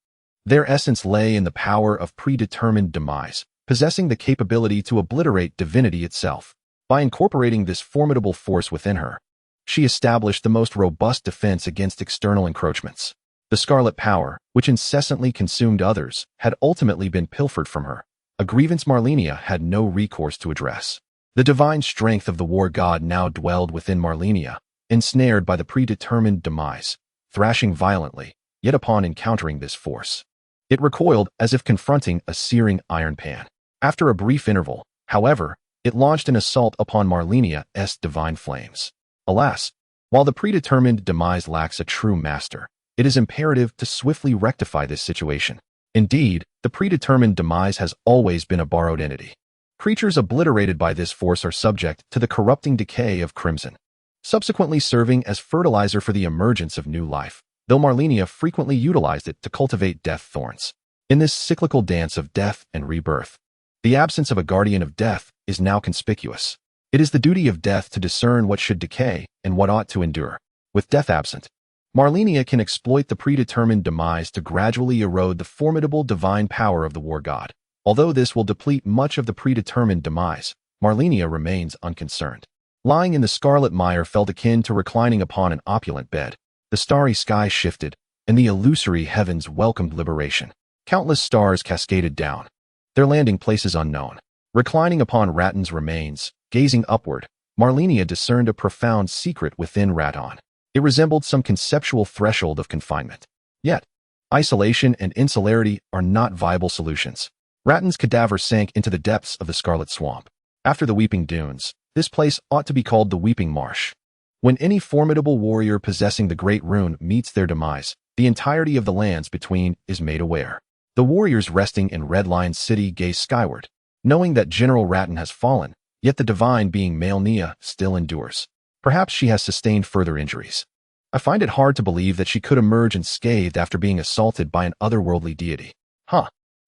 Their essence lay in the power of predetermined demise, possessing the capability to obliterate divinity itself. By incorporating this formidable force within her, she established the most robust defense against external encroachments. The scarlet power, which incessantly consumed others, had ultimately been pilfered from her, a grievance Malenia had no recourse to address. The divine strength of the war god now dwelled within Malenia, ensnared by the predetermined demise, thrashing violently, yet upon encountering this force, it recoiled as if confronting a searing iron pan. After a brief interval, however, it launched an assault upon Malenia's divine flames. Alas, while the predetermined demise lacks a true master, it is imperative to swiftly rectify this situation. Indeed, the predetermined demise has always been a borrowed entity. Creatures obliterated by this force are subject to the corrupting decay of crimson, subsequently serving as fertilizer for the emergence of new life, though Malenia frequently utilized it to cultivate death thorns. In this cyclical dance of death and rebirth, the absence of a guardian of death is now conspicuous. It is the duty of death to discern what should decay and what ought to endure. With death absent, Malenia can exploit the predetermined demise to gradually erode the formidable divine power of the war god. Although this will deplete much of the predetermined demise, Malenia remains unconcerned. Lying in the scarlet mire felt akin to reclining upon an opulent bed. The starry sky shifted, and the illusory heavens welcomed liberation. Countless stars cascaded down, their landing places unknown. Reclining upon Radhahn's remains, gazing upward, Malenia discerned a profound secret within Radahn. It resembled some conceptual threshold of confinement. Yet, isolation and insularity are not viable solutions. Radhahn's cadaver sank into the depths of the Scarlet Swamp. After the Weeping Dunes, this place ought to be called the Weeping Marsh. When any formidable warrior possessing the Great Rune meets their demise, the entirety of the lands between is made aware. The warriors resting in Red Lion's city gaze skyward, knowing that General Radahn has fallen, yet the divine being Malenia still endures. Perhaps she has sustained further injuries. I find it hard to believe that she could emerge unscathed after being assaulted by an otherworldly deity.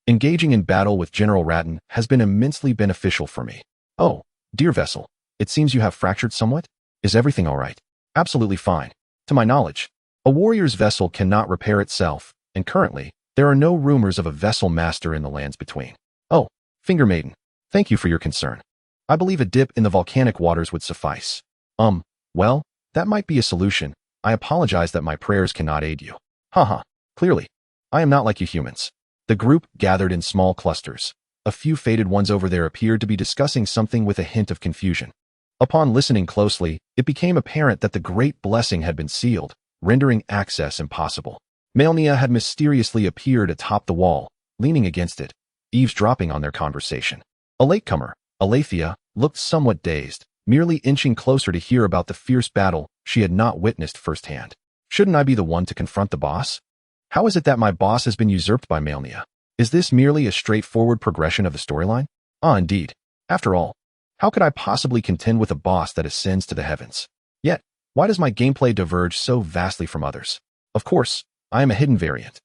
Engaging in battle with General Radahn has been immensely beneficial for me. Oh, dear vessel, it seems you have fractured somewhat? Is everything all right? Absolutely fine. To my knowledge, a warrior's vessel cannot repair itself, and currently, there are no rumors of a vessel master in the lands between. Oh, Finger Maiden, thank you for your concern. I believe a dip in the volcanic waters would suffice. Well, that might be a solution. I apologize that my prayers cannot aid you. Clearly, I am not like you humans. The group gathered in small clusters. A few faded ones over there appeared to be discussing something with a hint of confusion. Upon listening closely, it became apparent that the great blessing had been sealed, rendering access impossible. Malenia had mysteriously appeared atop the wall, leaning against it, eavesdropping on their conversation. A latecomer, Aletheia, looked somewhat dazed, merely inching closer to hear about the fierce battle she had not witnessed firsthand. Shouldn't I be the one to confront the boss? How is it that my boss has been usurped by Malenia? Is this merely a straightforward progression of the storyline? Indeed. After all, how could I possibly contend with a boss that ascends to the heavens? Yet, why does my gameplay diverge so vastly from others? Of course, I am a hidden variant.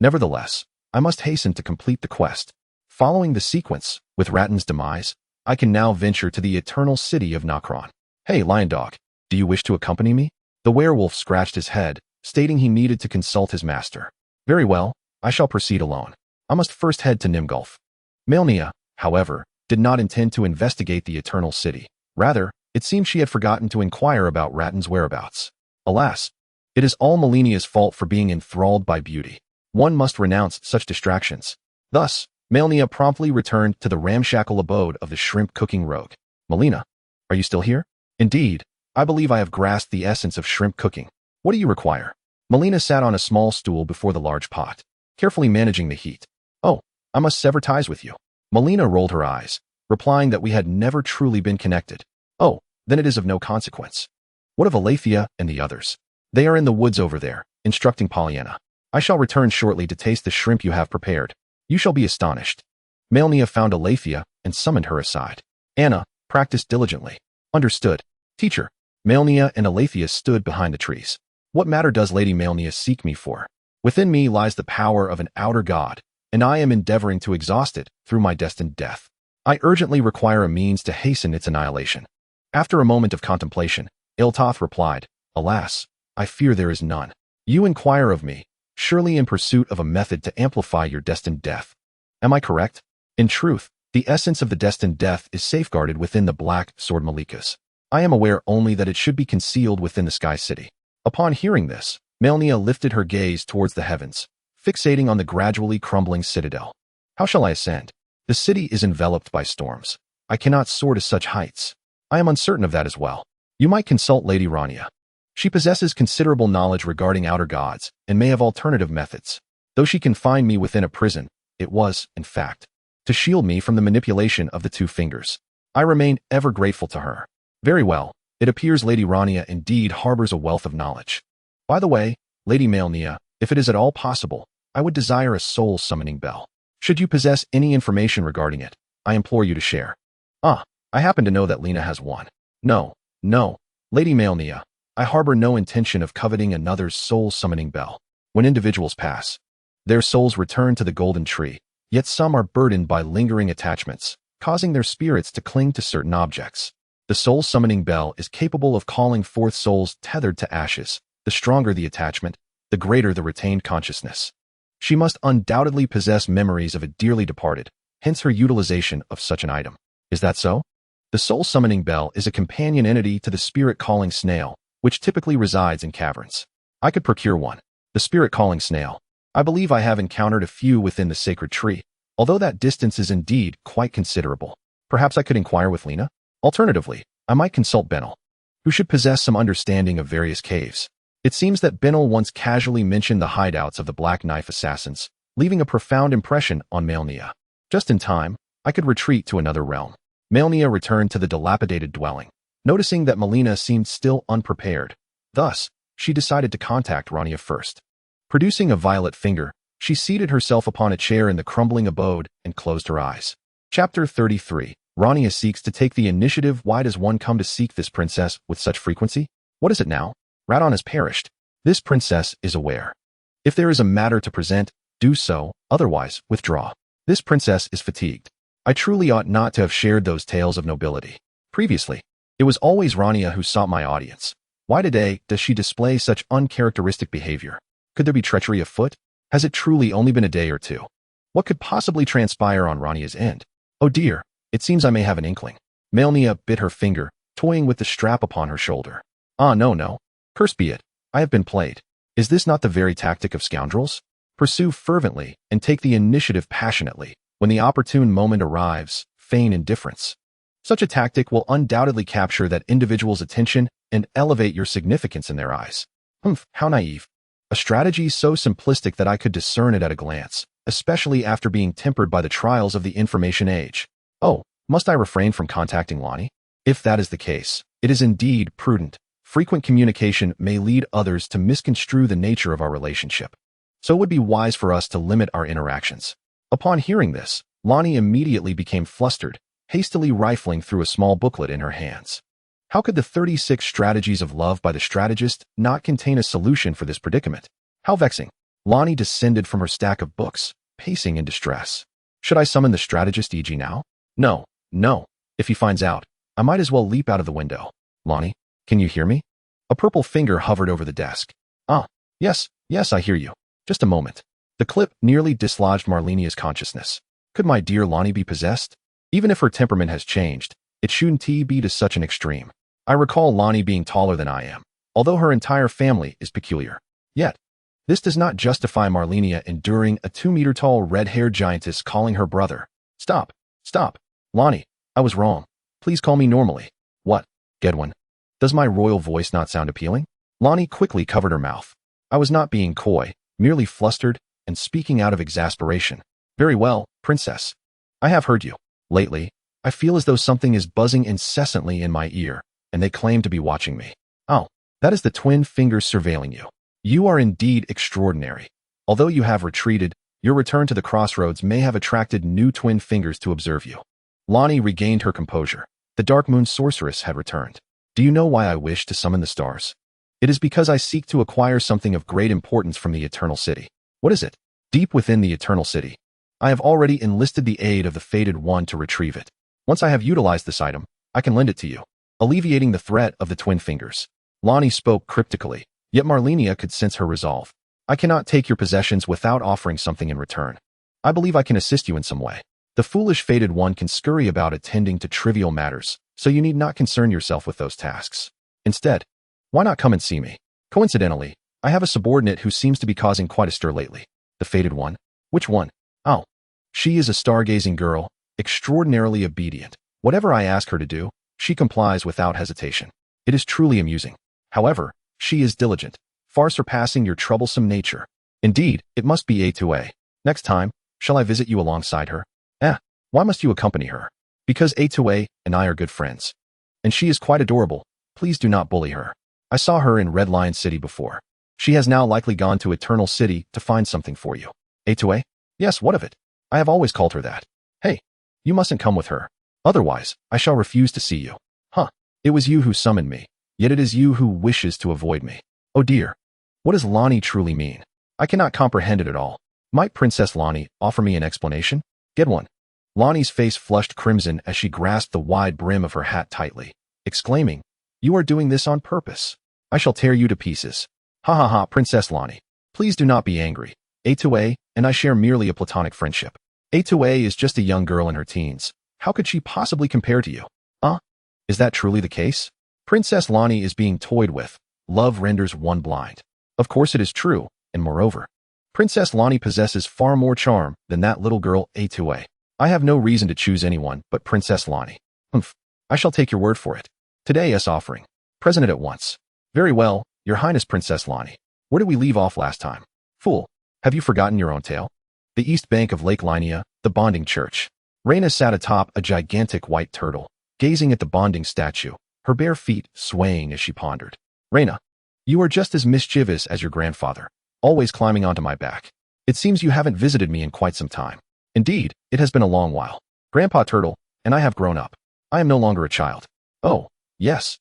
Nevertheless, I must hasten to complete the quest. Following the sequence, with Radhahn's demise, I can now venture to the eternal city of Nokron. Hey, Lion Dog, do you wish to accompany me? The werewolf scratched his head, stating he needed to consult his master. Very well, I shall proceed alone. I must first head to Nimgulf. Malenia, however, did not intend to investigate the eternal city. Rather, it seemed she had forgotten to inquire about Radhahn's whereabouts. Alas, it is all Malenia's fault for being enthralled by beauty. One must renounce such distractions. Thus, Malenia promptly returned to the ramshackle abode of the shrimp-cooking rogue. Malenia, are you still here? Indeed, I believe I have grasped the essence of shrimp cooking. What do you require? Malenia sat on a small stool before the large pot, carefully managing the heat. Oh, I must sever ties with you. Malenia rolled her eyes, replying that we had never truly been connected. Oh, then it is of no consequence. What of Aletheia and the others? They are in the woods over there, instructing Pollyanna. I shall return shortly to taste the shrimp you have prepared. You shall be astonished. Malenia found Aletheia and summoned her aside. Anna, practice diligently. Understood. Teacher. Malenia and Aletheia stood behind the trees. What matter does Lady Malenia seek me for? Within me lies the power of an outer god, and I am endeavoring to exhaust it through my destined death. I urgently require a means to hasten its annihilation. After a moment of contemplation, Iltoth replied, Alas, I fear there is none. You inquire of me, surely in pursuit of a method to amplify your destined death. Am I correct? In truth, the essence of the destined death is safeguarded within the black sword Malikas. I am aware only that it should be concealed within the Sky City. Upon hearing this, Malenia lifted her gaze towards the heavens, fixating on the gradually crumbling citadel. How shall I ascend? The city is enveloped by storms. I cannot soar to such heights. I am uncertain of that as well. You might consult Lady Rania. She possesses considerable knowledge regarding outer gods and may have alternative methods. Though she confined me within a prison, it was, in fact, to shield me from the manipulation of the two fingers. I remain ever grateful to her. Very well, it appears Lady Rania indeed harbors a wealth of knowledge. By the way, Lady Malenia, if it is at all possible, I would desire a soul summoning bell. Should you possess any information regarding it, I implore you to share. I happen to know that Lena has one. No, Lady Malenia, I harbor no intention of coveting another's soul summoning bell. When individuals pass, Their souls return to the golden tree, yet some are burdened by lingering attachments, causing their spirits to cling to certain objects. The soul summoning bell is capable of calling forth souls tethered to ashes. The stronger the attachment, the greater the retained consciousness. She must undoubtedly possess memories of a dearly departed, hence her utilization of such an item. Is that so? The soul summoning bell is a companion entity to the spirit calling snail, which typically resides in caverns. I could procure one. The spirit calling snail. I believe I have encountered a few within the sacred tree, although that distance is indeed quite considerable. Perhaps I could inquire with Lena? Alternatively, I might consult Benel, who should possess some understanding of various caves. It seems that Benel once casually mentioned the hideouts of the Black Knife assassins, leaving a profound impression on Malenia. Just in time, I could retreat to another realm. Malenia returned to the dilapidated dwelling, noticing that Malenia seemed still unprepared. Thus, she decided to contact Rania first. Producing a violet finger, she seated herself upon a chair in the crumbling abode and closed her eyes. Chapter 33. Rania seeks to take the initiative. Why does one come to seek this princess with such frequency? What is it now? Radahn has perished. This princess is aware. If there is a matter to present, do so, otherwise, withdraw. This princess is fatigued. I truly ought not to have shared those tales of nobility. Previously, it was always Rania who sought my audience. Why today does she display such uncharacteristic behavior? Could there be treachery afoot? Has it truly only been a day or two? What could possibly transpire on Rania's end? Oh dear, it seems I may have an inkling. Malenia bit her finger, toying with the strap upon her shoulder. Ah, no. Cursed be it, I have been played. Is this not the very tactic of scoundrels? Pursue fervently and take the initiative passionately. When the opportune moment arrives, feign indifference. Such a tactic will undoubtedly capture that individual's attention and elevate your significance in their eyes. How naive. A strategy so simplistic that I could discern it at a glance, especially after being tempered by the trials of the information age. Oh, must I refrain from contacting Lonnie? If that is the case, it is indeed prudent. Frequent communication may lead others to misconstrue the nature of our relationship. So it would be wise for us to limit our interactions. Upon hearing this, Lonnie immediately became flustered, hastily rifling through a small booklet in her hands. How could the 36 Strategies of Love by the Strategist not contain a solution for this predicament? How vexing. Lonnie descended from her stack of books, pacing in distress. Should I summon the strategist e.g. now? No. If he finds out, I might as well leap out of the window. Lonnie, can you hear me? A purple finger hovered over the desk. Yes, I hear you. Just a moment. The clip nearly dislodged Malenia's consciousness. Could my dear Lonnie be possessed? Even if her temperament has changed, it shouldn't be to such an extreme. I recall Lonnie being taller than I am, although her entire family is peculiar. Yet, this does not justify Malenia enduring a 2-meter-tall red-haired giantess calling her brother. Stop. Lonnie, I was wrong. Please call me normally. What, Gedwin? Does my royal voice not sound appealing? Lonnie quickly covered her mouth. I was not being coy, merely flustered and speaking out of exasperation. Very well, princess. I have heard you. Lately, I feel as though something is buzzing incessantly in my ear, and they claim to be watching me. Oh, that is the twin fingers surveilling you. You are indeed extraordinary. Although you have retreated, your return to the crossroads may have attracted new twin fingers to observe you. Lonnie regained her composure. The Dark Moon sorceress had returned. Do you know why I wish to summon the stars? It is because I seek to acquire something of great importance from the Eternal City. What is it? Deep within the Eternal City. I have already enlisted the aid of the Fated One to retrieve it. Once I have utilized this item, I can lend it to you, alleviating the threat of the twin fingers. Lonnie spoke cryptically, yet Malenia could sense her resolve. I cannot take your possessions without offering something in return. I believe I can assist you in some way. The foolish Fated One can scurry about attending to trivial matters, so you need not concern yourself with those tasks. Instead, why not come and see me? Coincidentally, I have a subordinate who seems to be causing quite a stir lately. The Fated One? Which one? Oh, she is a stargazing girl, extraordinarily obedient. Whatever I ask her to do, she complies without hesitation. It is truly amusing. However, she is diligent, far surpassing your troublesome nature. Indeed, it must be A2A. Next time, shall I visit you alongside her? Why must you accompany her? Because A2A and I are good friends. And she is quite adorable. Please do not bully her. I saw her in Red Lion City before. She has now likely gone to Eternal City to find something for you. A2A? Yes, what of it? I have always called her that. Hey, you mustn't come with her. Otherwise, I shall refuse to see you. It was you who summoned me, yet it is you who wishes to avoid me. Oh dear. What does Lonnie truly mean? I cannot comprehend it at all. Might Princess Lonnie offer me an explanation? Get one. Lonnie's face flushed crimson as she grasped the wide brim of her hat tightly, exclaiming, "You are doing this on purpose. I shall tear you to pieces." Ha ha ha, Princess Lonnie. Please do not be angry. A2A and I share merely a platonic friendship. A2A is just a young girl in her teens. How could she possibly compare to you? Is that truly the case? Princess Lonnie is being toyed with. Love renders one blind. Of course it is true, and moreover, Princess Lonnie possesses far more charm than that little girl A2A. I have no reason to choose anyone but Princess Lonnie. I shall take your word for it. Today us offering. Present it at once. Very well, Your Highness Princess Lonnie. Where did we leave off last time? Fool, have you forgotten your own tale? The east bank of Lake Linnea, the bonding church. Reyna sat atop a gigantic white turtle, gazing at the bonding statue, her bare feet swaying as she pondered. Reyna, you are just as mischievous as your grandfather, always climbing onto my back. It seems you haven't visited me in quite some time. Indeed, it has been a long while. Grandpa Turtle and I have grown up. I am no longer a child. Oh, yes,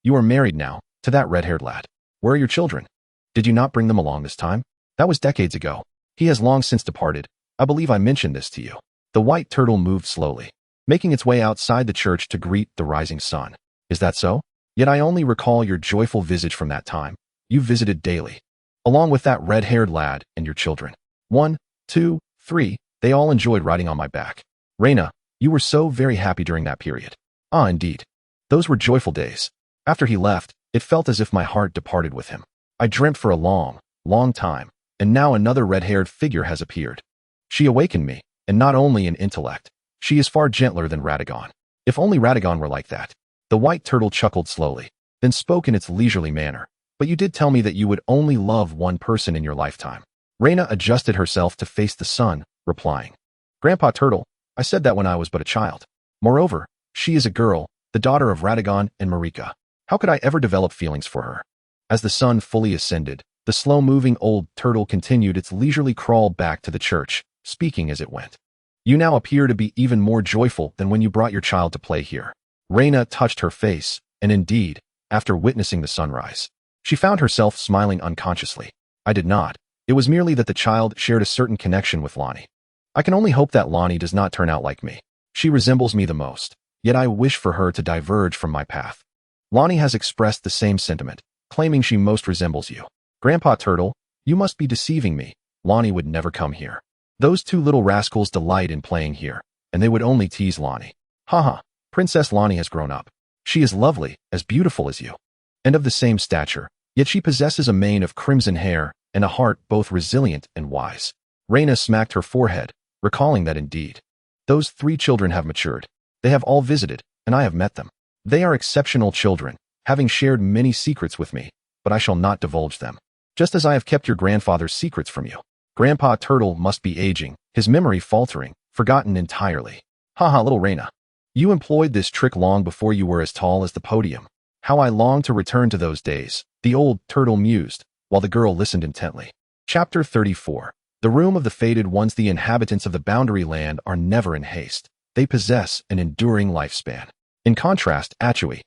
you are married now, to that red-haired lad. Where are your children? Did you not bring them along this time? That was decades ago. He has long since departed. I believe I mentioned this to you. The white turtle moved slowly, making its way outside the church to greet the rising sun. Is that so? Yet I only recall your joyful visage from that time. You visited daily, along with that red-haired lad and your children. 1, 2, 3, they all enjoyed riding on my back. Reyna, you were so very happy during that period. Ah, indeed. Those were joyful days. After he left, it felt as if my heart departed with him. I dreamt for a long, long time, and now another red-haired figure has appeared. She awakened me, and not only in intellect, she is far gentler than Radahn. If only Radahn were like that. The white turtle chuckled slowly, then spoke in its leisurely manner. But you did tell me that you would only love one person in your lifetime. Reyna adjusted herself to face the sun, replying, Grandpa Turtle, I said that when I was but a child. Moreover, she is a girl, the daughter of Radahn and Marika. How could I ever develop feelings for her? As the sun fully ascended, the slow-moving old turtle continued its leisurely crawl back to the church, speaking as it went. You now appear to be even more joyful than when you brought your child to play here. Reyna touched her face, and indeed, after witnessing the sunrise, she found herself smiling unconsciously. I did not. It was merely that the child shared a certain connection with Lonnie. I can only hope that Lonnie does not turn out like me. She resembles me the most, yet I wish for her to diverge from my path. Lonnie has expressed the same sentiment, claiming she most resembles you. Grandpa Turtle, you must be deceiving me. Lonnie would never come here. Those two little rascals delight in playing here, and they would only tease Lonnie. Haha, Princess Lonnie has grown up. She is lovely, as beautiful as you, and of the same stature, yet she possesses a mane of crimson hair and a heart both resilient and wise. Reyna smacked her forehead, recalling that indeed. Those 3 children have matured. They have all visited, and I have met them. They are exceptional children, having shared many secrets with me, but I shall not divulge them. Just as I have kept your grandfather's secrets from you. Grandpa Turtle must be aging, his memory faltering, forgotten entirely. Haha, little Reyna. You employed this trick long before you were as tall as the podium. How I long to return to those days, the old turtle mused, while the girl listened intently. Chapter 34. The Room of the Fated Ones. The inhabitants of the Boundary Land are never in haste. They possess an enduring lifespan. In contrast, Achui,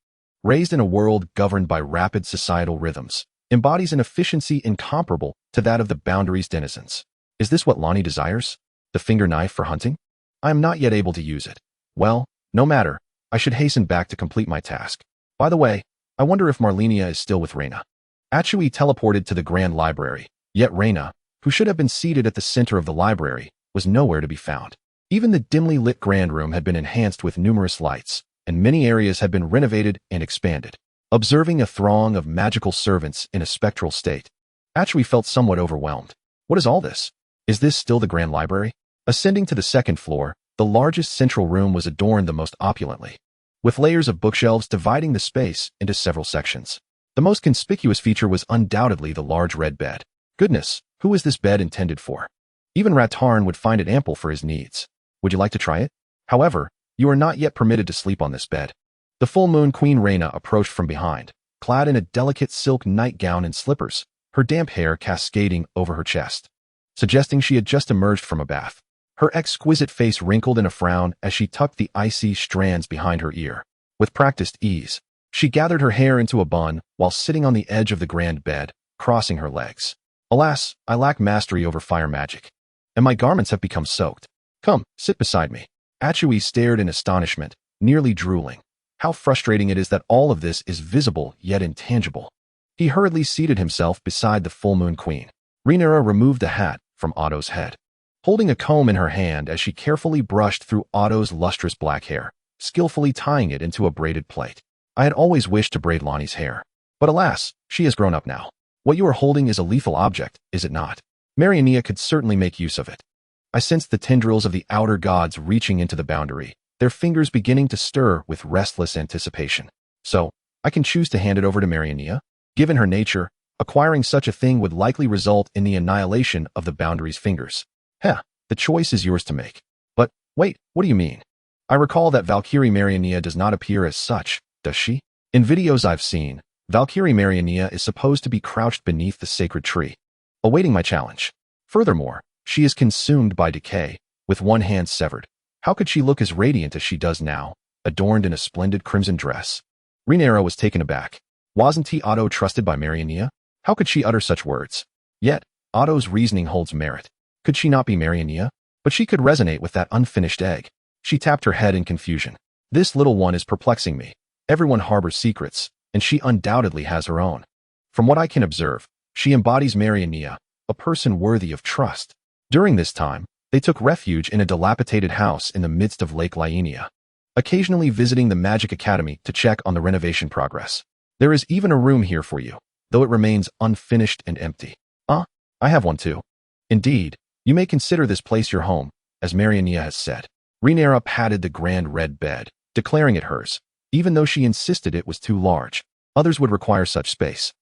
raised in a world governed by rapid societal rhythms, embodies an efficiency incomparable to that of the Boundary's denizens. Is this what Lonnie desires? The finger knife for hunting? I am not yet able to use it. Well, no matter, I should hasten back to complete my task. By the way, I wonder if Malenia is still with Reyna. Achui teleported to the Grand Library, yet Reyna, who should have been seated at the center of the library, was nowhere to be found. Even the dimly lit Grand Room had been enhanced with numerous lights, and many areas had been renovated and expanded. Observing a throng of magical servants in a spectral state, Achui felt somewhat overwhelmed. What is all this? Is this still the Grand Library? Ascending to the 2nd floor, the largest central room was adorned the most opulently, with layers of bookshelves dividing the space into several sections. The most conspicuous feature was undoubtedly the large red bed. Goodness, who is this bed intended for? Even Radahn would find it ample for his needs. Would you like to try it? However, you are not yet permitted to sleep on this bed. The full moon Queen Reyna approached from behind, clad in a delicate silk nightgown and slippers, her damp hair cascading over her chest, suggesting she had just emerged from a bath. Her exquisite face wrinkled in a frown as she tucked the icy strands behind her ear. With practiced ease, she gathered her hair into a bun while sitting on the edge of the grand bed, crossing her legs. Alas, I lack mastery over fire magic, and my garments have become soaked. Come, sit beside me. Achui stared in astonishment, nearly drooling. How frustrating it is that all of this is visible yet intangible. He hurriedly seated himself beside the full moon queen. Rhaenyra removed the hat from Otto's head, holding a comb in her hand as she carefully brushed through Otto's lustrous black hair, skillfully tying it into a braided plait. I had always wished to braid Lonnie's hair, but alas, she has grown up now. What you are holding is a lethal object, is it not? Malenia could certainly make use of it. I sensed the tendrils of the outer gods reaching into the boundary, their fingers beginning to stir with restless anticipation. So, I can choose to hand it over to Malenia? Given her nature, acquiring such a thing would likely result in the annihilation of the boundary's fingers. The choice is yours to make. But, wait, what do you mean? I recall that Valkyrie Malenia does not appear as such, does she? In videos I've seen, Valkyrie Malenia is supposed to be crouched beneath the sacred tree, awaiting my challenge. Furthermore, she is consumed by decay, with one hand severed. How could she look as radiant as she does now, adorned in a splendid crimson dress? Rhaenyra was taken aback. Wasn't he Otto trusted by Malenia? How could she utter such words? Yet, Otto's reasoning holds merit. Could she not be Malenia? But she could resonate with that unfinished egg. She tapped her head in confusion. This little one is perplexing me. Everyone harbors secrets, and she undoubtedly has her own. From what I can observe, she embodies Malenia, a person worthy of trust. During this time, they took refuge in a dilapidated house in the midst of Lake Lienia, occasionally visiting the Magic Academy to check on the renovation progress. There is even a room here for you, though it remains unfinished and empty. I have one too. Indeed, you may consider this place your home, as Malenia has said. Rhaenyra patted the grand red bed, declaring it hers, even though she insisted it was too large. Others would require such space.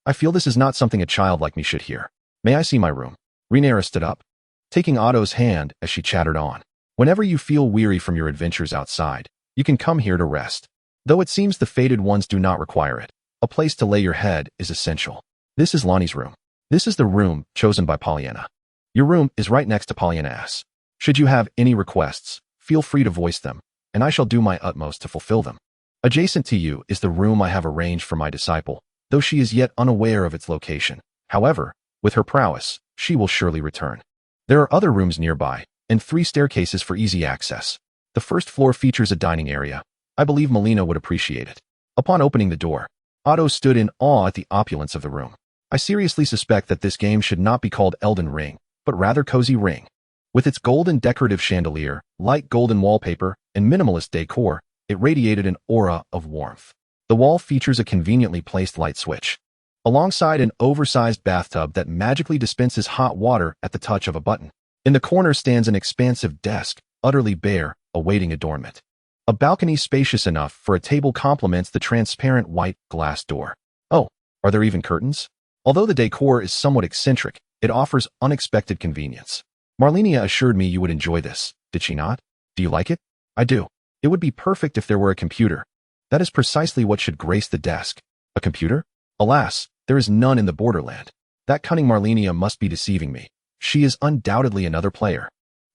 I feel this is not something a child like me should hear. May I see my room? Rhaenyra stood up, taking Otto's hand as she chattered on. Whenever you feel weary from your adventures outside, you can come here to rest. Though it seems the fated ones do not require it, a place to lay your head is essential. This is Lonnie's room. This is the room chosen by Pollyanna. Your room is right next to Pollyanna's. Should you have any requests, feel free to voice them, and I shall do my utmost to fulfill them. Adjacent to you is the room I have arranged for my disciple, though she is yet unaware of its location. However, with her prowess, she will surely return. There are other rooms nearby, and 3 staircases for easy access. The first floor features a dining area. I believe Malenia would appreciate it. Upon opening the door, Otto stood in awe at the opulence of the room. I seriously suspect that this game should not be called Elden Ring, but rather Cozy Ring. With its golden decorative chandelier, light golden wallpaper, and minimalist decor, it radiated an aura of warmth. The wall features a conveniently placed light switch, alongside an oversized bathtub that magically dispenses hot water at the touch of a button. In the corner stands an expansive desk, utterly bare, awaiting adornment. A balcony spacious enough for a table complements the transparent white glass door. Oh, are there even curtains? Although the decor is somewhat eccentric, it offers unexpected convenience. Malenia assured me you would enjoy this, did she not? Do you like it? I do. It would be perfect if there were a computer. That is precisely what should grace the desk. A computer? Alas, there is none in the borderland. That cunning Malenia must be deceiving me. She is undoubtedly another player.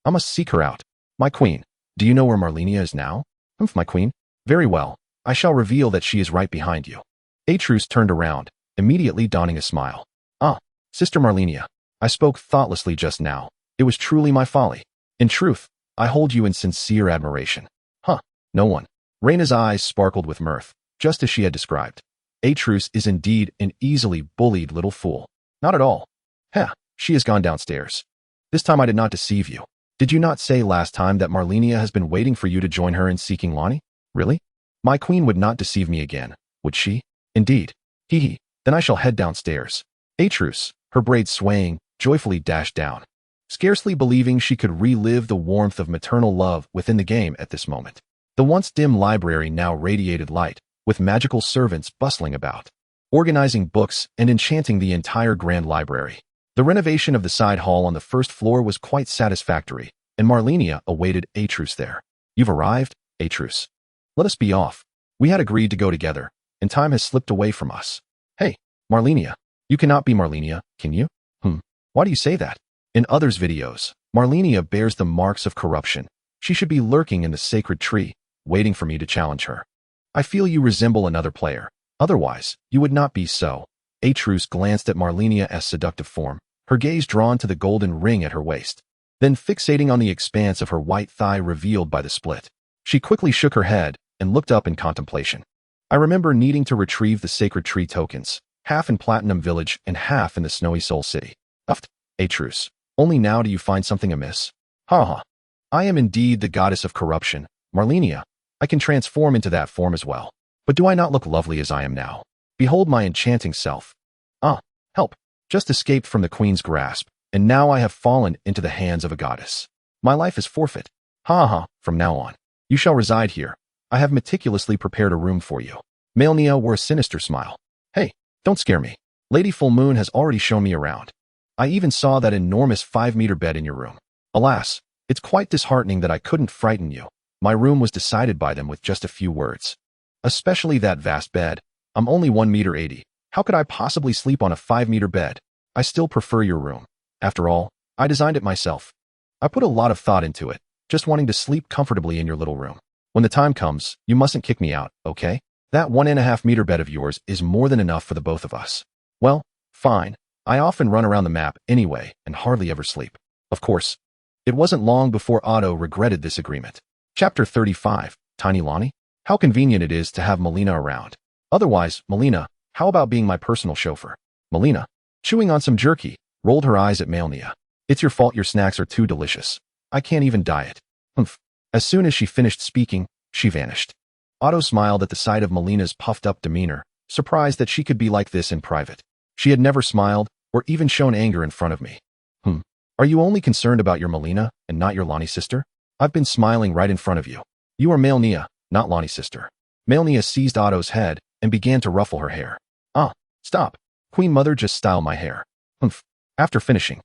I must seek her out. My queen, do you know where Malenia is now? My queen? Very well. I shall reveal that she is right behind you. Atrus turned around, immediately donning a smile. Sister Malenia, I spoke thoughtlessly just now. It was truly my folly. In truth, I hold you in sincere admiration. No one. Rhaenyra's eyes sparkled with mirth, just as she had described. Atrus is indeed an easily bullied little fool. Not at all. She has gone downstairs. This time I did not deceive you. Did you not say last time that Malenia has been waiting for you to join her in seeking Lonnie? Really? My queen would not deceive me again, would she? Indeed. Then I shall head downstairs. Atrus, her braids swaying, joyfully dashed down, scarcely believing she could relive the warmth of maternal love within the game at this moment. The once dim library now radiated light, with magical servants bustling about, organizing books and enchanting the entire grand library. The renovation of the side hall on the first floor was quite satisfactory, and Malenia awaited Atrus there. You've arrived, Atrus. Let us be off. We had agreed to go together, and time has slipped away from us. Hey, Malenia. You cannot be Malenia, can you? Why do you say that? In others' videos, Malenia bears the marks of corruption. She should be lurking in the sacred tree, waiting for me to challenge her. I feel you resemble another player. Otherwise, you would not be so. Atrus glanced at Malenia's seductive form, her gaze drawn to the golden ring at her waist, then fixating on the expanse of her white thigh revealed by the split. She quickly shook her head and looked up in contemplation. I remember needing to retrieve the sacred tree tokens, half in Platinum Village and half in the Snowy Soul City. Uffed, Atrus, only now do you find something amiss? Ha ha. I am indeed the goddess of corruption, Malenia. I can transform into that form as well. But do I not look lovely as I am now? Behold my enchanting self. Ah, help. Just escaped from the queen's grasp, and now I have fallen into the hands of a goddess. My life is forfeit. Ha ha, from now on. You shall reside here. I have meticulously prepared a room for you. Malenia wore a sinister smile. Hey, don't scare me. Lady Full Moon has already shown me around. I even saw that enormous 5-meter bed in your room. Alas, it's quite disheartening that I couldn't frighten you. My room was decided by them with just a few words. Especially that vast bed. I'm only 1 meter 80. How could I possibly sleep on a 5-meter bed? I still prefer your room. After all, I designed it myself. I put a lot of thought into it, just wanting to sleep comfortably in your little room. When the time comes, you mustn't kick me out, okay? That 1.5-meter bed of yours is more than enough for the both of us. Well, fine. I often run around the map anyway and hardly ever sleep. Of course. It wasn't long before Otto regretted this agreement. Chapter 35, Tiny Lonnie? How convenient it is to have Malenia around. Otherwise, Malenia, how about being my personal chauffeur? Malenia, chewing on some jerky, rolled her eyes at Malenia. It's your fault your snacks are too delicious. I can't even diet. Humph. As soon as she finished speaking, she vanished. Otto smiled at the sight of Malenia's puffed-up demeanor, surprised that she could be like this in private. She had never smiled or even shown anger in front of me. Are you only concerned about your Malenia and not your Lonnie sister? I've been smiling right in front of you. You are Malenia, not Lonnie's sister. Malenia seized Otto's head and began to ruffle her hair. Ah, stop. Queen Mother just style my hair. After finishing,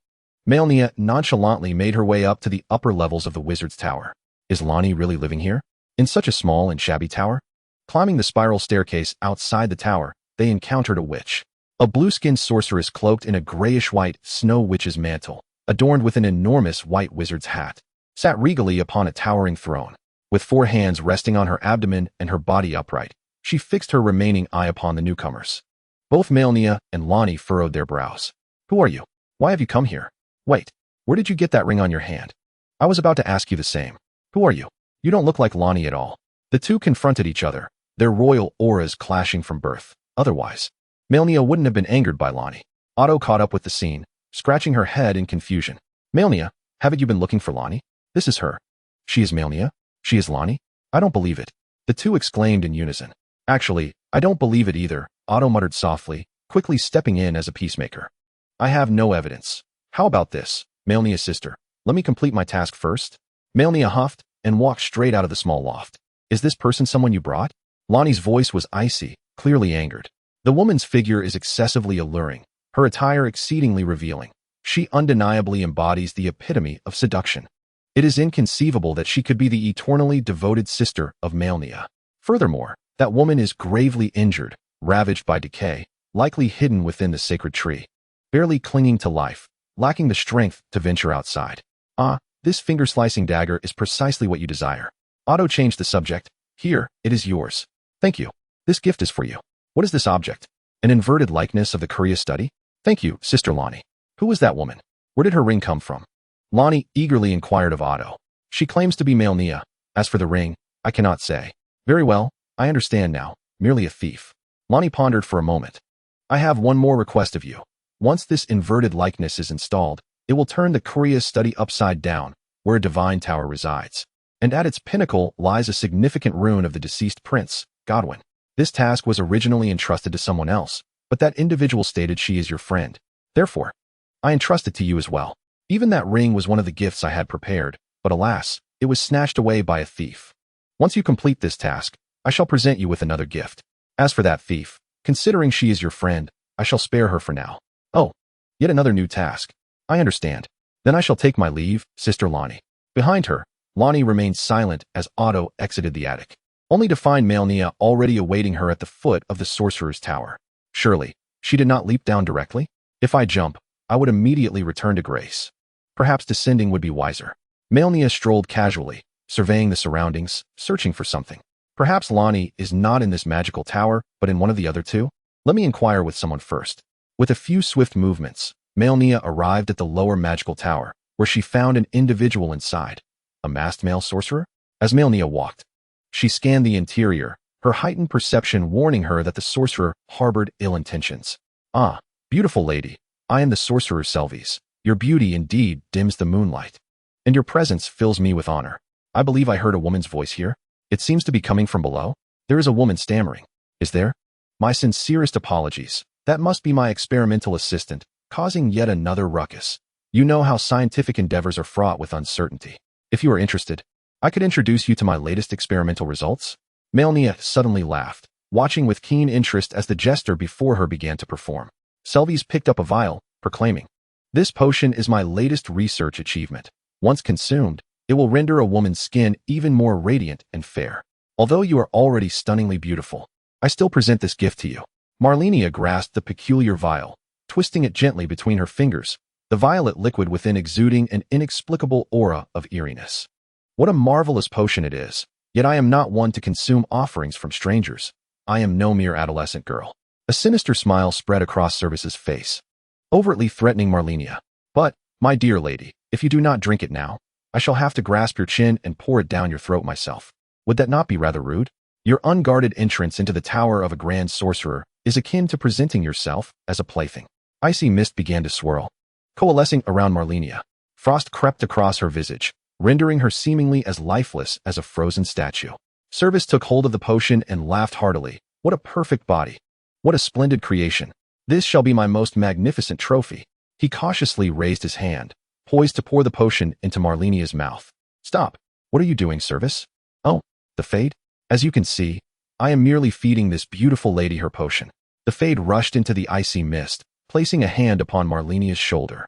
Malenia nonchalantly made her way up to the upper levels of the wizard's tower. Is Lonnie really living here? In such a small and shabby tower? Climbing the spiral staircase outside the tower, they encountered a witch. A blue-skinned sorceress cloaked in a grayish-white snow witch's mantle, adorned with an enormous white wizard's hat, sat regally upon a towering throne. With 4 hands resting on her abdomen and her body upright, she fixed her remaining eye upon the newcomers. Both Malenia and Lonnie furrowed their brows. Who are you? Why have you come here? Wait, where did you get that ring on your hand? I was about to ask you the same. Who are you? You don't look like Lonnie at all. The two confronted each other, their royal auras clashing from birth. Otherwise, Malenia wouldn't have been angered by Lonnie. Otto caught up with the scene, scratching her head in confusion. Malenia, haven't you been looking for Lonnie? This is her. She is Malenia? She is Lonnie? I don't believe it. The two exclaimed in unison. Actually, I don't believe it either, Otto muttered softly, quickly stepping in as a peacemaker. I have no evidence. How about this, Malenia's sister? Let me complete my task first. Malenia huffed and walked straight out of the small loft. Is this person someone you brought? Lonnie's voice was icy, clearly angered. The woman's figure is excessively alluring, her attire exceedingly revealing. She undeniably embodies the epitome of seduction. It is inconceivable that she could be the eternally devoted sister of Malenia. Furthermore, that woman is gravely injured, ravaged by decay, likely hidden within the sacred tree, barely clinging to life, lacking the strength to venture outside. Ah, this finger-slicing dagger is precisely what you desire. Otto changed the subject. Here, it is yours. Thank you. This gift is for you. What is this object? An inverted likeness of the Korea study? Thank you, Sister Lonnie. Who was that woman? Where did her ring come from? Lonnie eagerly inquired of Otto. She claims to be Malenia. As for the ring, I cannot say. Very well, I understand now. Merely a thief. Lonnie pondered for a moment. I have one more request of you. Once this inverted likeness is installed, it will turn the Korea study upside down, where a divine tower resides. And at its pinnacle lies a significant rune of the deceased prince, Godwin. This task was originally entrusted to someone else, but that individual stated she is your friend. Therefore, I entrust it to you as well. Even that ring was one of the gifts I had prepared, but alas, it was snatched away by a thief. Once you complete this task, I shall present you with another gift. As for that thief, considering she is your friend, I shall spare her for now. Oh, yet another new task. I understand. Then I shall take my leave, Sister Lonnie. Behind her, Lonnie remained silent as Otto exited the attic, only to find Malenia already awaiting her at the foot of the sorcerer's tower. Surely, she did not leap down directly? If I jump, I would immediately return to grace. Perhaps descending would be wiser. Malenia strolled casually, surveying the surroundings, searching for something. Perhaps Lonnie is not in this magical tower, but in one of the other two? Let me inquire with someone first. With a few swift movements, Malenia arrived at the lower magical tower, where she found an individual inside. A masked male sorcerer? As Malenia walked, she scanned the interior, her heightened perception warning her that the sorcerer harbored ill intentions. Ah, beautiful lady, I am the sorcerer Selvies. Your beauty indeed dims the moonlight, and your presence fills me with honor. I believe I heard a woman's voice here. It seems to be coming from below. There is a woman stammering. Is there? My sincerest apologies. That must be my experimental assistant, causing yet another ruckus. You know how scientific endeavors are fraught with uncertainty. If you are interested, I could introduce you to my latest experimental results. Malenia suddenly laughed, watching with keen interest as the jester before her began to perform. Selvies picked up a vial, proclaiming, "This potion is my latest research achievement. Once consumed, it will render a woman's skin even more radiant and fair. Although you are already stunningly beautiful, I still present this gift to you." Malenia grasped the peculiar vial, twisting it gently between her fingers, the violet liquid within exuding an inexplicable aura of eeriness. What a marvelous potion it is, yet I am not one to consume offerings from strangers. I am no mere adolescent girl. A sinister smile spread across Service's face, overtly threatening Malenia. But, my dear lady, if you do not drink it now, I shall have to grasp your chin and pour it down your throat myself. Would that not be rather rude? Your unguarded entrance into the tower of a grand sorcerer is akin to presenting yourself as a plaything. Icy mist began to swirl, coalescing around Malenia. Frost crept across her visage, rendering her seemingly as lifeless as a frozen statue. Service took hold of the potion and laughed heartily. What a perfect body. What a splendid creation. This shall be my most magnificent trophy. He cautiously raised his hand, poised to pour the potion into Malenia's mouth. Stop. What are you doing, Service? Oh, the Fade? As you can see, I am merely feeding this beautiful lady her potion. The Fade rushed into the icy mist, placing a hand upon Malenia's shoulder.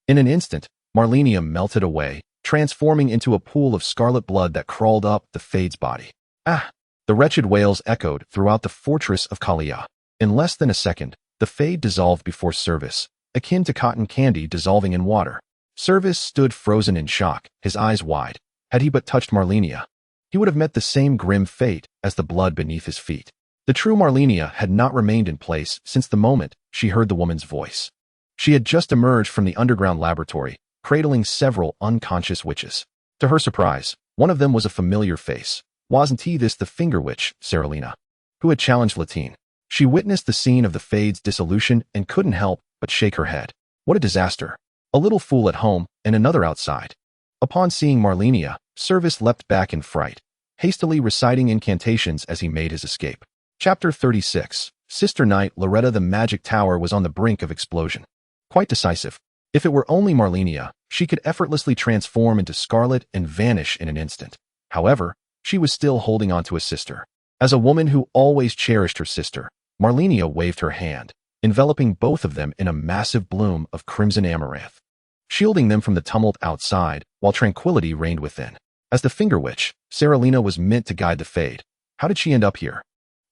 In an instant, Malenia melted away, transforming into a pool of scarlet blood that crawled up the Fade's body. Ah! The wretched wails echoed throughout the fortress of Kalia. In less than a second, the Fade dissolved before Service, akin to cotton candy dissolving in water. Service stood frozen in shock, his eyes wide. Had he but touched Malenia, he would have met the same grim fate as the blood beneath his feet. The true Malenia had not remained in place since the moment she heard the woman's voice. She had just emerged from the underground laboratory, cradling several unconscious witches. To her surprise, one of them was a familiar face. Wasn't he this the finger witch, Seralina, who had challenged Latine? She witnessed the scene of the Fade's dissolution and couldn't help but shake her head. What a disaster. A little fool at home and another outside. Upon seeing Malenia, Service leapt back in fright, hastily reciting incantations as he made his escape. Chapter 36. Sister Knight Loretta. The magic tower was on the brink of explosion. Quite decisive. If it were only Malenia, she could effortlessly transform into Scarlet and vanish in an instant. However, she was still holding on to a sister. As a woman who always cherished her sister, Malenia waved her hand, enveloping both of them in a massive bloom of crimson amaranth, shielding them from the tumult outside while tranquility reigned within. As the finger witch, Seralina was meant to guide the Fade. How did she end up here?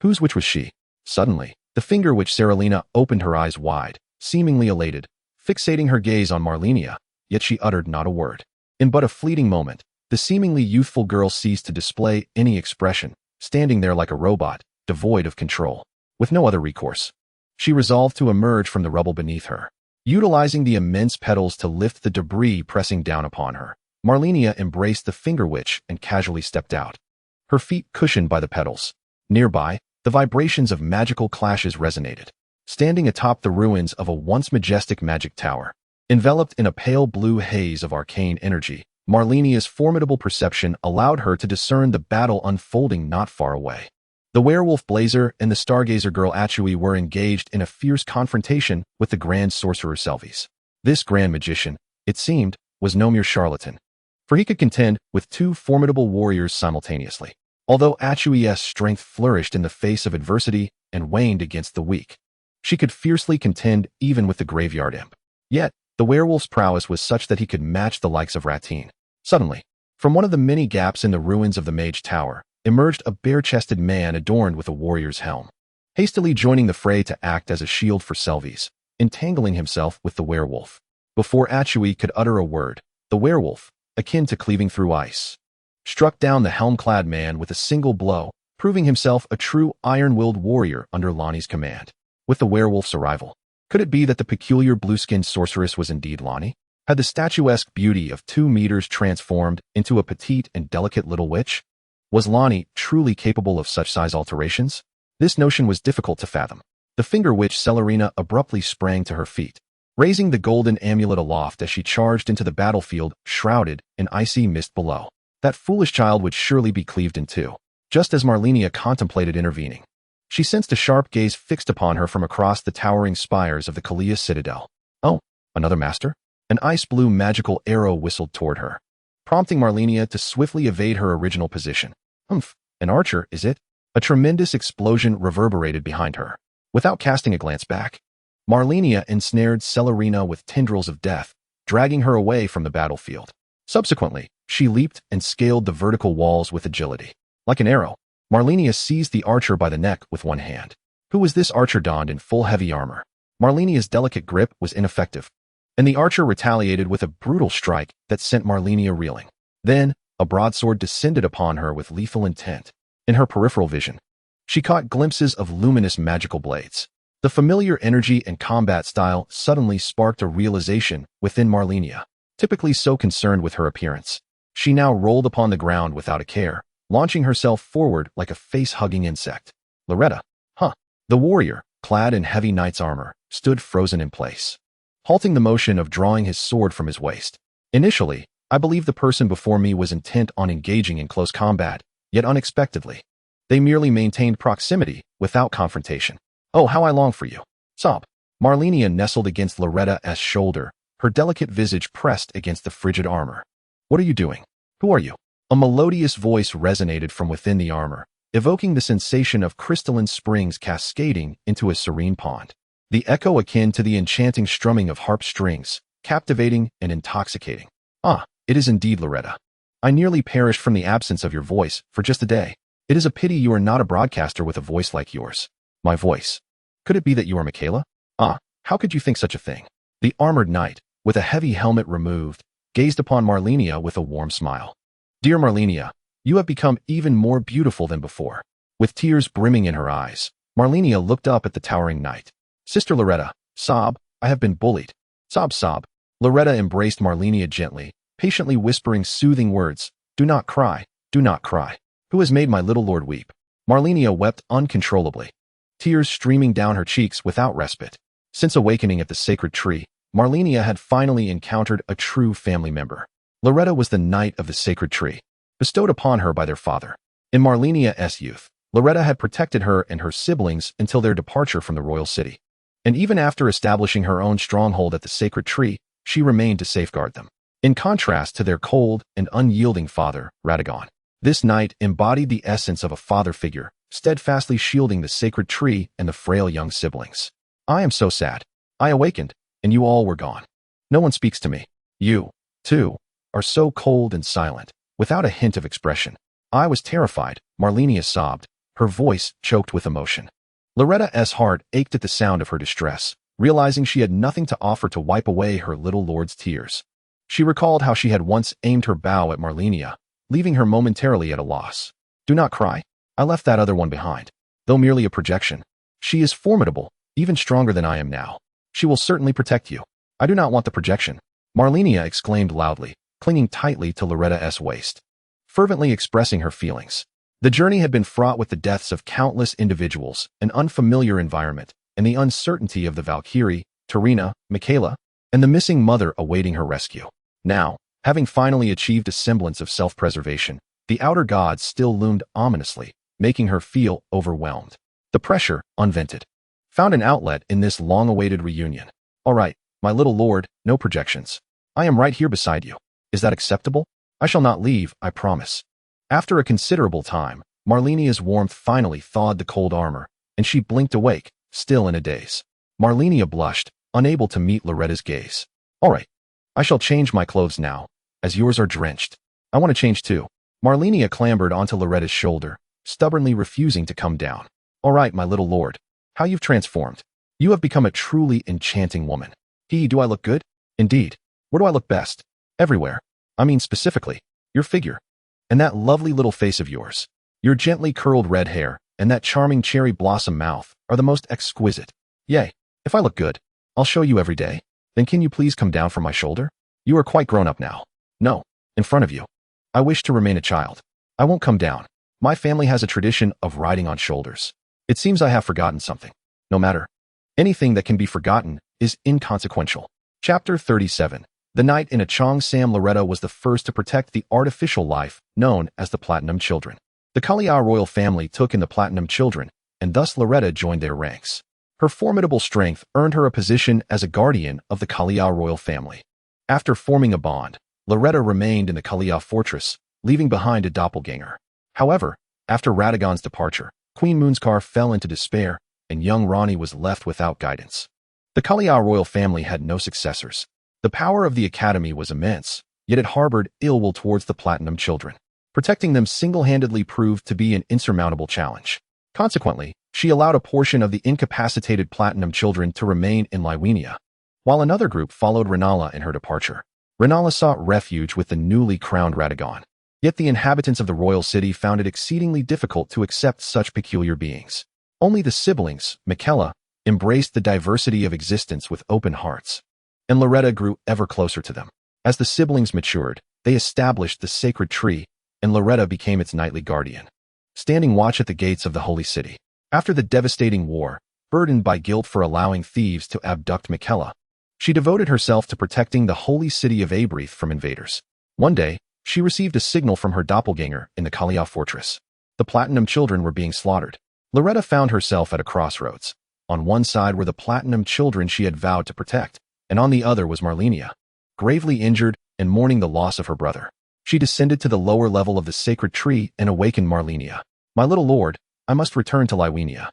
Whose witch was she? Suddenly, the finger witch Seralina opened her eyes wide, seemingly elated, fixating her gaze on Malenia, yet she uttered not a word. In but a fleeting moment, the seemingly youthful girl ceased to display any expression, standing there like a robot, devoid of control. With no other recourse, she resolved to emerge from the rubble beneath her. Utilizing the immense petals to lift the debris pressing down upon her, Malenia embraced the finger witch and casually stepped out, her feet cushioned by the petals. Nearby, the vibrations of magical clashes resonated. Standing atop the ruins of a once majestic magic tower, enveloped in a pale blue haze of arcane energy, Malenia's formidable perception allowed her to discern the battle unfolding not far away. The werewolf Blazer and the stargazer girl Achui were engaged in a fierce confrontation with the grand sorcerer Selvies. This grand magician, it seemed, was no mere charlatan, for he could contend with two formidable warriors simultaneously. Although Achui's strength flourished in the face of adversity and waned against the weak, she could fiercely contend even with the graveyard imp. Yet, the werewolf's prowess was such that he could match the likes of Radahn. Suddenly, from one of the many gaps in the ruins of the mage tower, emerged a bare-chested man adorned with a warrior's helm, hastily joining the fray to act as a shield for Selvies, entangling himself with the werewolf. Before Achui could utter a word, the werewolf, akin to cleaving through ice, struck down the helm-clad man with a single blow, proving himself a true iron-willed warrior under Lonnie's command. with the werewolf's arrival. Could it be that the peculiar blue-skinned sorceress was indeed Lonnie? Had the statuesque beauty of 2 meters transformed into a petite and delicate little witch? Was Lonnie truly capable of such size alterations? This notion was difficult to fathom. The finger witch Celerina abruptly sprang to her feet, raising the golden amulet aloft as she charged into the battlefield, shrouded in icy mist below. That foolish child would surely be cleaved in two. Just as Malenia contemplated intervening, she sensed a sharp gaze fixed upon her from across the towering spires of the Kalia citadel. Oh, another master? An ice-blue magical arrow whistled toward her, prompting Malenia to swiftly evade her original position. Humph, an archer, is it? A tremendous explosion reverberated behind her. Without casting a glance back, Malenia ensnared Celerina with tendrils of death, dragging her away from the battlefield. Subsequently, she leaped and scaled the vertical walls with agility. Like an arrow, Malenia seized the archer by the neck with one hand. Who was this archer donned in full heavy armor? Malenia's delicate grip was ineffective, and the archer retaliated with a brutal strike that sent Malenia reeling. Then, a broadsword descended upon her with lethal intent. In her peripheral vision, she caught glimpses of luminous magical blades. The familiar energy and combat style suddenly sparked a realization within Malenia. Typically so concerned with her appearance, she now rolled upon the ground without a care, launching herself forward like a face-hugging insect. Loretta, huh? The warrior, clad in heavy knight's armor, stood frozen in place, halting the motion of drawing his sword from his waist. Initially, I believed the person before me was intent on engaging in close combat, yet unexpectedly, they merely maintained proximity without confrontation. Oh, how I long for you. Sob. Malenia nestled against Loretta's shoulder, her delicate visage pressed against the frigid armor. What are you doing? Who are you? A melodious voice resonated from within the armor, evoking the sensation of crystalline springs cascading into a serene pond. The echo akin to the enchanting strumming of harp strings, captivating and intoxicating. Ah, it is indeed Loretta. I nearly perished from the absence of your voice for just a day. It is a pity you are not a broadcaster with a voice like yours. My voice. Could it be that you are Miquella? Ah, how could you think such a thing? The armored knight, with a heavy helmet removed, gazed upon Malenia with a warm smile. Dear Malenia, you have become even more beautiful than before. With tears brimming in her eyes, Malenia looked up at the towering knight. Sister Loretta, sob, I have been bullied. Sob, sob. Loretta embraced Malenia gently, patiently whispering soothing words. Do not cry, do not cry. Who has made my little lord weep? Malenia wept uncontrollably, tears streaming down her cheeks without respite. Since awakening at the sacred tree, Malenia had finally encountered a true family member. Loretta was the knight of the sacred tree, bestowed upon her by their father. In Malenia's youth, Loretta had protected her and her siblings until their departure from the royal city. And even after establishing her own stronghold at the sacred tree, she remained to safeguard them. In contrast to their cold and unyielding father, Radahn, this knight embodied the essence of a father figure, steadfastly shielding the sacred tree and the frail young siblings. I am so sad. I awakened, and you all were gone. No one speaks to me. You, too, are so cold and silent, without a hint of expression. I was terrified, Malenia sobbed, her voice choked with emotion. Loretta's heart ached at the sound of her distress, realizing she had nothing to offer to wipe away her little lord's tears. She recalled how she had once aimed her bow at Malenia, leaving her momentarily at a loss. Do not cry. I left that other one behind. Though merely a projection, she is formidable, even stronger than I am now. She will certainly protect you. I do not want the projection. Malenia exclaimed loudly, clinging tightly to Loretta's waist, fervently expressing her feelings. The journey had been fraught with the deaths of countless individuals, an unfamiliar environment, and the uncertainty of the Valkyrie, Terina, Miquella, and the missing mother awaiting her rescue. Now, having finally achieved a semblance of self-preservation, the outer gods still loomed ominously, making her feel overwhelmed. The pressure, unvented, found an outlet in this long-awaited reunion. All right, my little lord, no projections. I am right here beside you. Is that acceptable? I shall not leave, I promise. After a considerable time, Malenia's warmth finally thawed the cold armor, and she blinked awake, still in a daze. Malenia blushed, unable to meet Loretta's gaze. All right, I shall change my clothes now, as yours are drenched. I want to change too. Malenia clambered onto Loretta's shoulder, stubbornly refusing to come down. All right, my little lord. How you've transformed. You have become a truly enchanting woman. Do I look good? Indeed. Where do I look best? Everywhere. I mean specifically, your figure. And that lovely little face of yours. Your gently curled red hair and that charming cherry blossom mouth are the most exquisite. Yay. If I look good, I'll show you every day. Then can you please come down from my shoulder? You are quite grown up now. No, in front of you. I wish to remain a child. I won't come down. My family has a tradition of riding on shoulders. It seems I have forgotten something. No matter. Anything that can be forgotten is inconsequential. Chapter 37. The night in a Cheongsam. Loretta was the first to protect the artificial life known as the Platinum Children. The Kalia royal family took in the Platinum Children, and thus Loretta joined their ranks. Her formidable strength earned her a position as a guardian of the Kalia royal family. After forming a bond, Loretta remained in the Kalia fortress, leaving behind a doppelganger. However, after Radagon's departure, Queen Moonskar fell into despair, and young Ranni was left without guidance. The Kalia royal family had no successors. The power of the academy was immense, yet it harbored ill will towards the Platinum Children. Protecting them single-handedly proved to be an insurmountable challenge. Consequently, she allowed a portion of the incapacitated Platinum Children to remain in Liwenia, while another group followed Rennala in her departure. Rennala sought refuge with the newly crowned Radahn. Yet the inhabitants of the royal city found it exceedingly difficult to accept such peculiar beings. Only the siblings, Miquella, embraced the diversity of existence with open hearts, and Loretta grew ever closer to them. As the siblings matured, they established the sacred tree, and Loretta became its nightly guardian, standing watch at the gates of the holy city. After the devastating war, burdened by guilt for allowing thieves to abduct Miquella, she devoted herself to protecting the holy city of Abrith from invaders. One day, she received a signal from her doppelganger in the Kalia fortress. The Platinum Children were being slaughtered. Loretta found herself at a crossroads. On one side were the Platinum Children she had vowed to protect, and on the other was Malenia, gravely injured and mourning the loss of her brother. She descended to the lower level of the sacred tree and awakened Malenia. My little lord, I must return to Liwenia.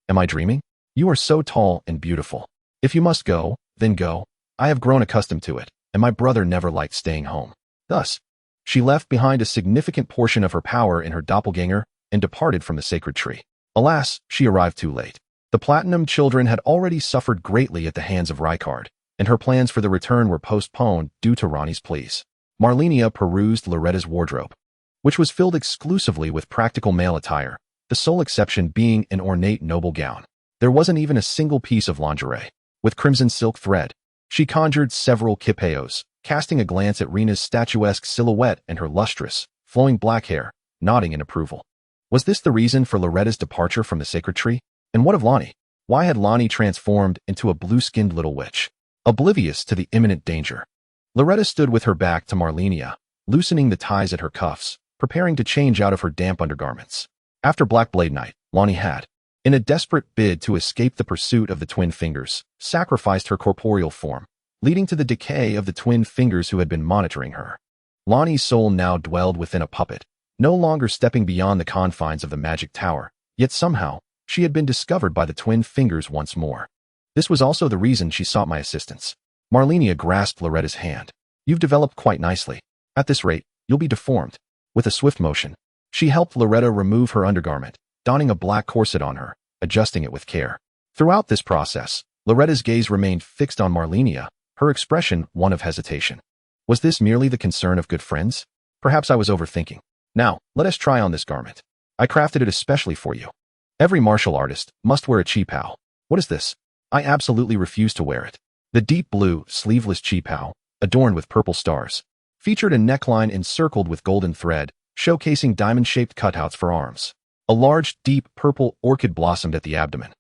Am I dreaming? You are so tall and beautiful. If you must go, then go. I have grown accustomed to it, and my brother never liked staying home. Thus, she left behind a significant portion of her power in her doppelganger and departed from the sacred tree. Alas, she arrived too late. The Platinum Children had already suffered greatly at the hands of Rykard, and her plans for the return were postponed due to Ranni's pleas. Malenia perused Loretta's wardrobe, which was filled exclusively with practical male attire, the sole exception being an ornate noble gown. There wasn't even a single piece of lingerie. With crimson silk thread, she conjured several kipeos, casting a glance at Rena's statuesque silhouette and her lustrous, flowing black hair, nodding in approval. Was this the reason for Loretta's departure from the sacred tree? And what of Lonnie? Why had Lonnie transformed into a blue-skinned little witch, oblivious to the imminent danger? Loretta stood with her back to Malenia, loosening the ties at her cuffs, preparing to change out of her damp undergarments. After Black Blade Night, Lonnie had, in a desperate bid to escape the pursuit of the Twin Fingers, sacrificed her corporeal form, leading to the decay of the Twin Fingers who had been monitoring her. Lonnie's soul now dwelled within a puppet, no longer stepping beyond the confines of the magic tower, yet somehow, she had been discovered by the Twin Fingers once more. This was also the reason she sought my assistance. Malenia grasped Loretta's hand. You've developed quite nicely. At this rate, you'll be deformed. With a swift motion, she helped Loretta remove her undergarment, donning a black corset on her, adjusting it with care. Throughout this process, Loretta's gaze remained fixed on Malenia, her expression one of hesitation. Was this merely the concern of good friends? Perhaps I was overthinking. Now, let us try on this garment. I crafted it especially for you. Every martial artist must wear a qipao. What is this? I absolutely refuse to wear it. The deep blue, sleeveless qipao, adorned with purple stars, featured a neckline encircled with golden thread, showcasing diamond-shaped cutouts for arms. A large, deep purple orchid blossomed at the abdomen,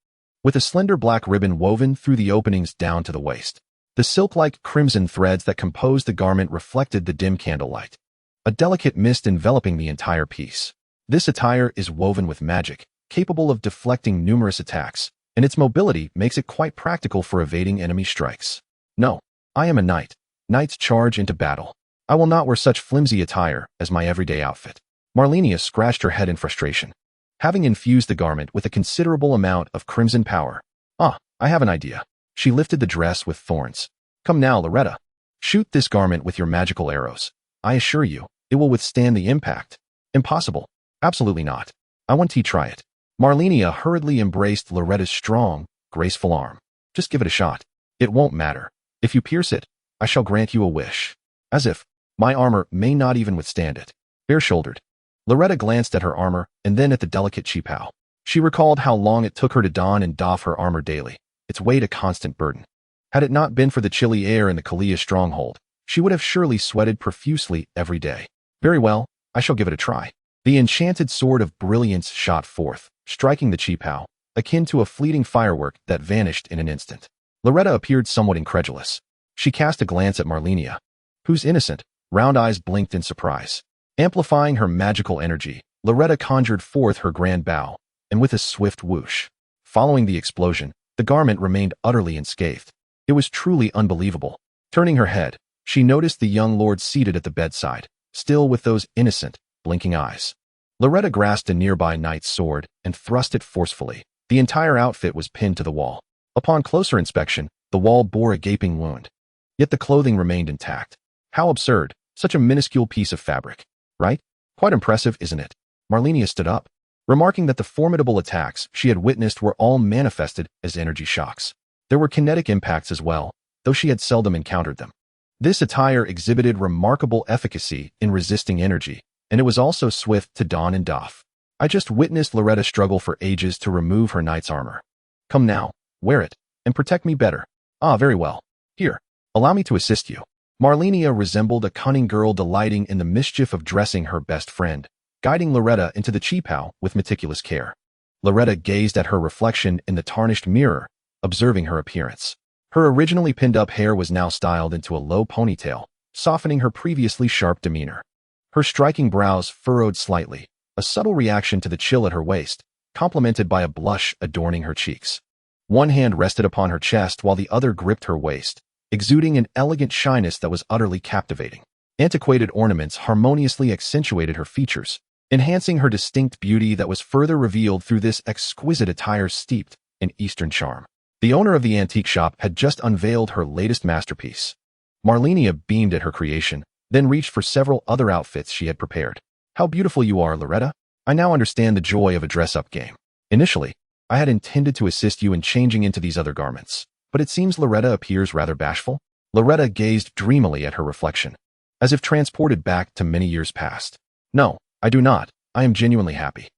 with a slender black ribbon woven through the openings down to the waist. The silk-like crimson threads that composed the garment reflected the dim candlelight, a delicate mist enveloping the entire piece. This attire is woven with magic, capable of deflecting numerous attacks, and its mobility makes it quite practical for evading enemy strikes. No, I am a knight. Knights charge into battle. I will not wear such flimsy attire as my everyday outfit. Malenia scratched her head in frustration. Having infused the garment with a considerable amount of crimson power. I have an idea. She lifted the dress with thorns. Come now, Loretta. Shoot this garment with your magical arrows. I assure you, it will withstand the impact. Impossible. Absolutely not. I want to try it. Malenia hurriedly embraced Loretta's strong, graceful arm. Just give it a shot. It won't matter. If you pierce it, I shall grant you a wish. As if my armor may not even withstand it. Bare-shouldered, Loretta glanced at her armor and then at the delicate qipao. She recalled how long it took her to don and doff her armor daily. its weight a constant burden. Had it not been for the chilly air in the Kalia stronghold, she would have surely sweated profusely every day. Very well, I shall give it a try. The enchanted sword of brilliance shot forth, striking the Chi-Pao, akin to a fleeting firework that vanished in an instant. Loretta appeared somewhat incredulous. She cast a glance at Malenia, whose innocent, round eyes blinked in surprise. Amplifying her magical energy, Loretta conjured forth her grand bow, and with a swift whoosh. Following the explosion, the garment remained utterly unscathed. It was truly unbelievable. Turning her head, she noticed the young lord seated at the bedside, still with those innocent, blinking eyes. Loretta grasped a nearby knight's sword and thrust it forcefully. The entire outfit was pinned to the wall. Upon closer inspection, the wall bore a gaping wound. Yet the clothing remained intact. How absurd, such a minuscule piece of fabric, right? Quite impressive, isn't it? Malenia stood up, remarking that the formidable attacks she had witnessed were all manifested as energy shocks. There were kinetic impacts as well, though she had seldom encountered them. This attire exhibited remarkable efficacy in resisting energy, and it was also swift to don and doff. I just witnessed Loretta struggle for ages to remove her knight's armor. Come now, wear it, and protect me better. Ah, very well. Here, allow me to assist you. Malenia resembled a cunning girl delighting in the mischief of dressing her best friend, guiding Loretta into the Chi-Pao with meticulous care. Loretta gazed at her reflection in the tarnished mirror, observing her appearance. Her originally pinned-up hair was now styled into a low ponytail, softening her previously sharp demeanor. Her striking brows furrowed slightly, a subtle reaction to the chill at her waist, complemented by a blush adorning her cheeks. One hand rested upon her chest while the other gripped her waist, exuding an elegant shyness that was utterly captivating. Antiquated ornaments harmoniously accentuated her features, enhancing her distinct beauty that was further revealed through this exquisite attire steeped in Eastern charm. The owner of the antique shop had just unveiled her latest masterpiece. Malenia beamed at her creation, then reached for several other outfits she had prepared. How beautiful you are, Loretta. I now understand the joy of a dress-up game. Initially, I had intended to assist you in changing into these other garments, but it seems Loretta appears rather bashful. Loretta gazed dreamily at her reflection, as if transported back to many years past. No, I do not. I am genuinely happy.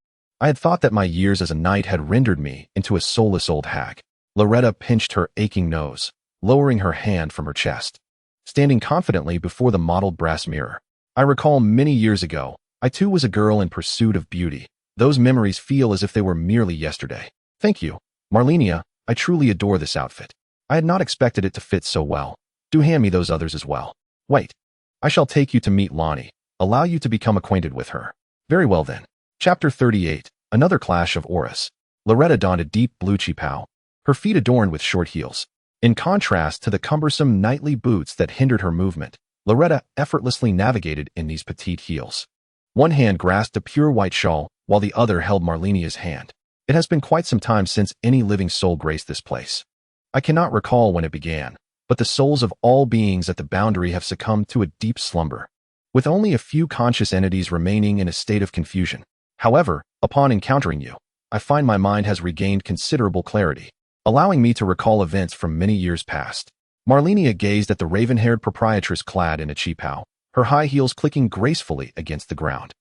I had thought that my years as a knight had rendered me into a soulless old hag. Loretta pinched her aching nose, lowering her hand from her chest. Standing confidently before the mottled brass mirror. I recall many years ago, I too was a girl in pursuit of beauty. Those memories feel as if they were merely yesterday. Thank you, Malenia. I truly adore this outfit. I had not expected it to fit so well. Do hand me those others as well. Wait. I shall take you to meet Lonnie. Allow you to become acquainted with her. Very well then. Chapter 38. Another Clash of Auras. Loretta donned a deep blue Chi-Pao, her feet adorned with short heels. In contrast to the cumbersome knightly boots that hindered her movement, Loretta effortlessly navigated in these petite heels. One hand grasped a pure white shawl, while the other held Malenia's hand. It has been quite some time since any living soul graced this place. I cannot recall when it began, but the souls of all beings at the boundary have succumbed to a deep slumber, with only a few conscious entities remaining in a state of confusion. However, upon encountering you, I find my mind has regained considerable clarity, allowing me to recall events from many years past. Malenia gazed at the raven-haired proprietress clad in a Chi-Pao, her high heels clicking gracefully against the ground.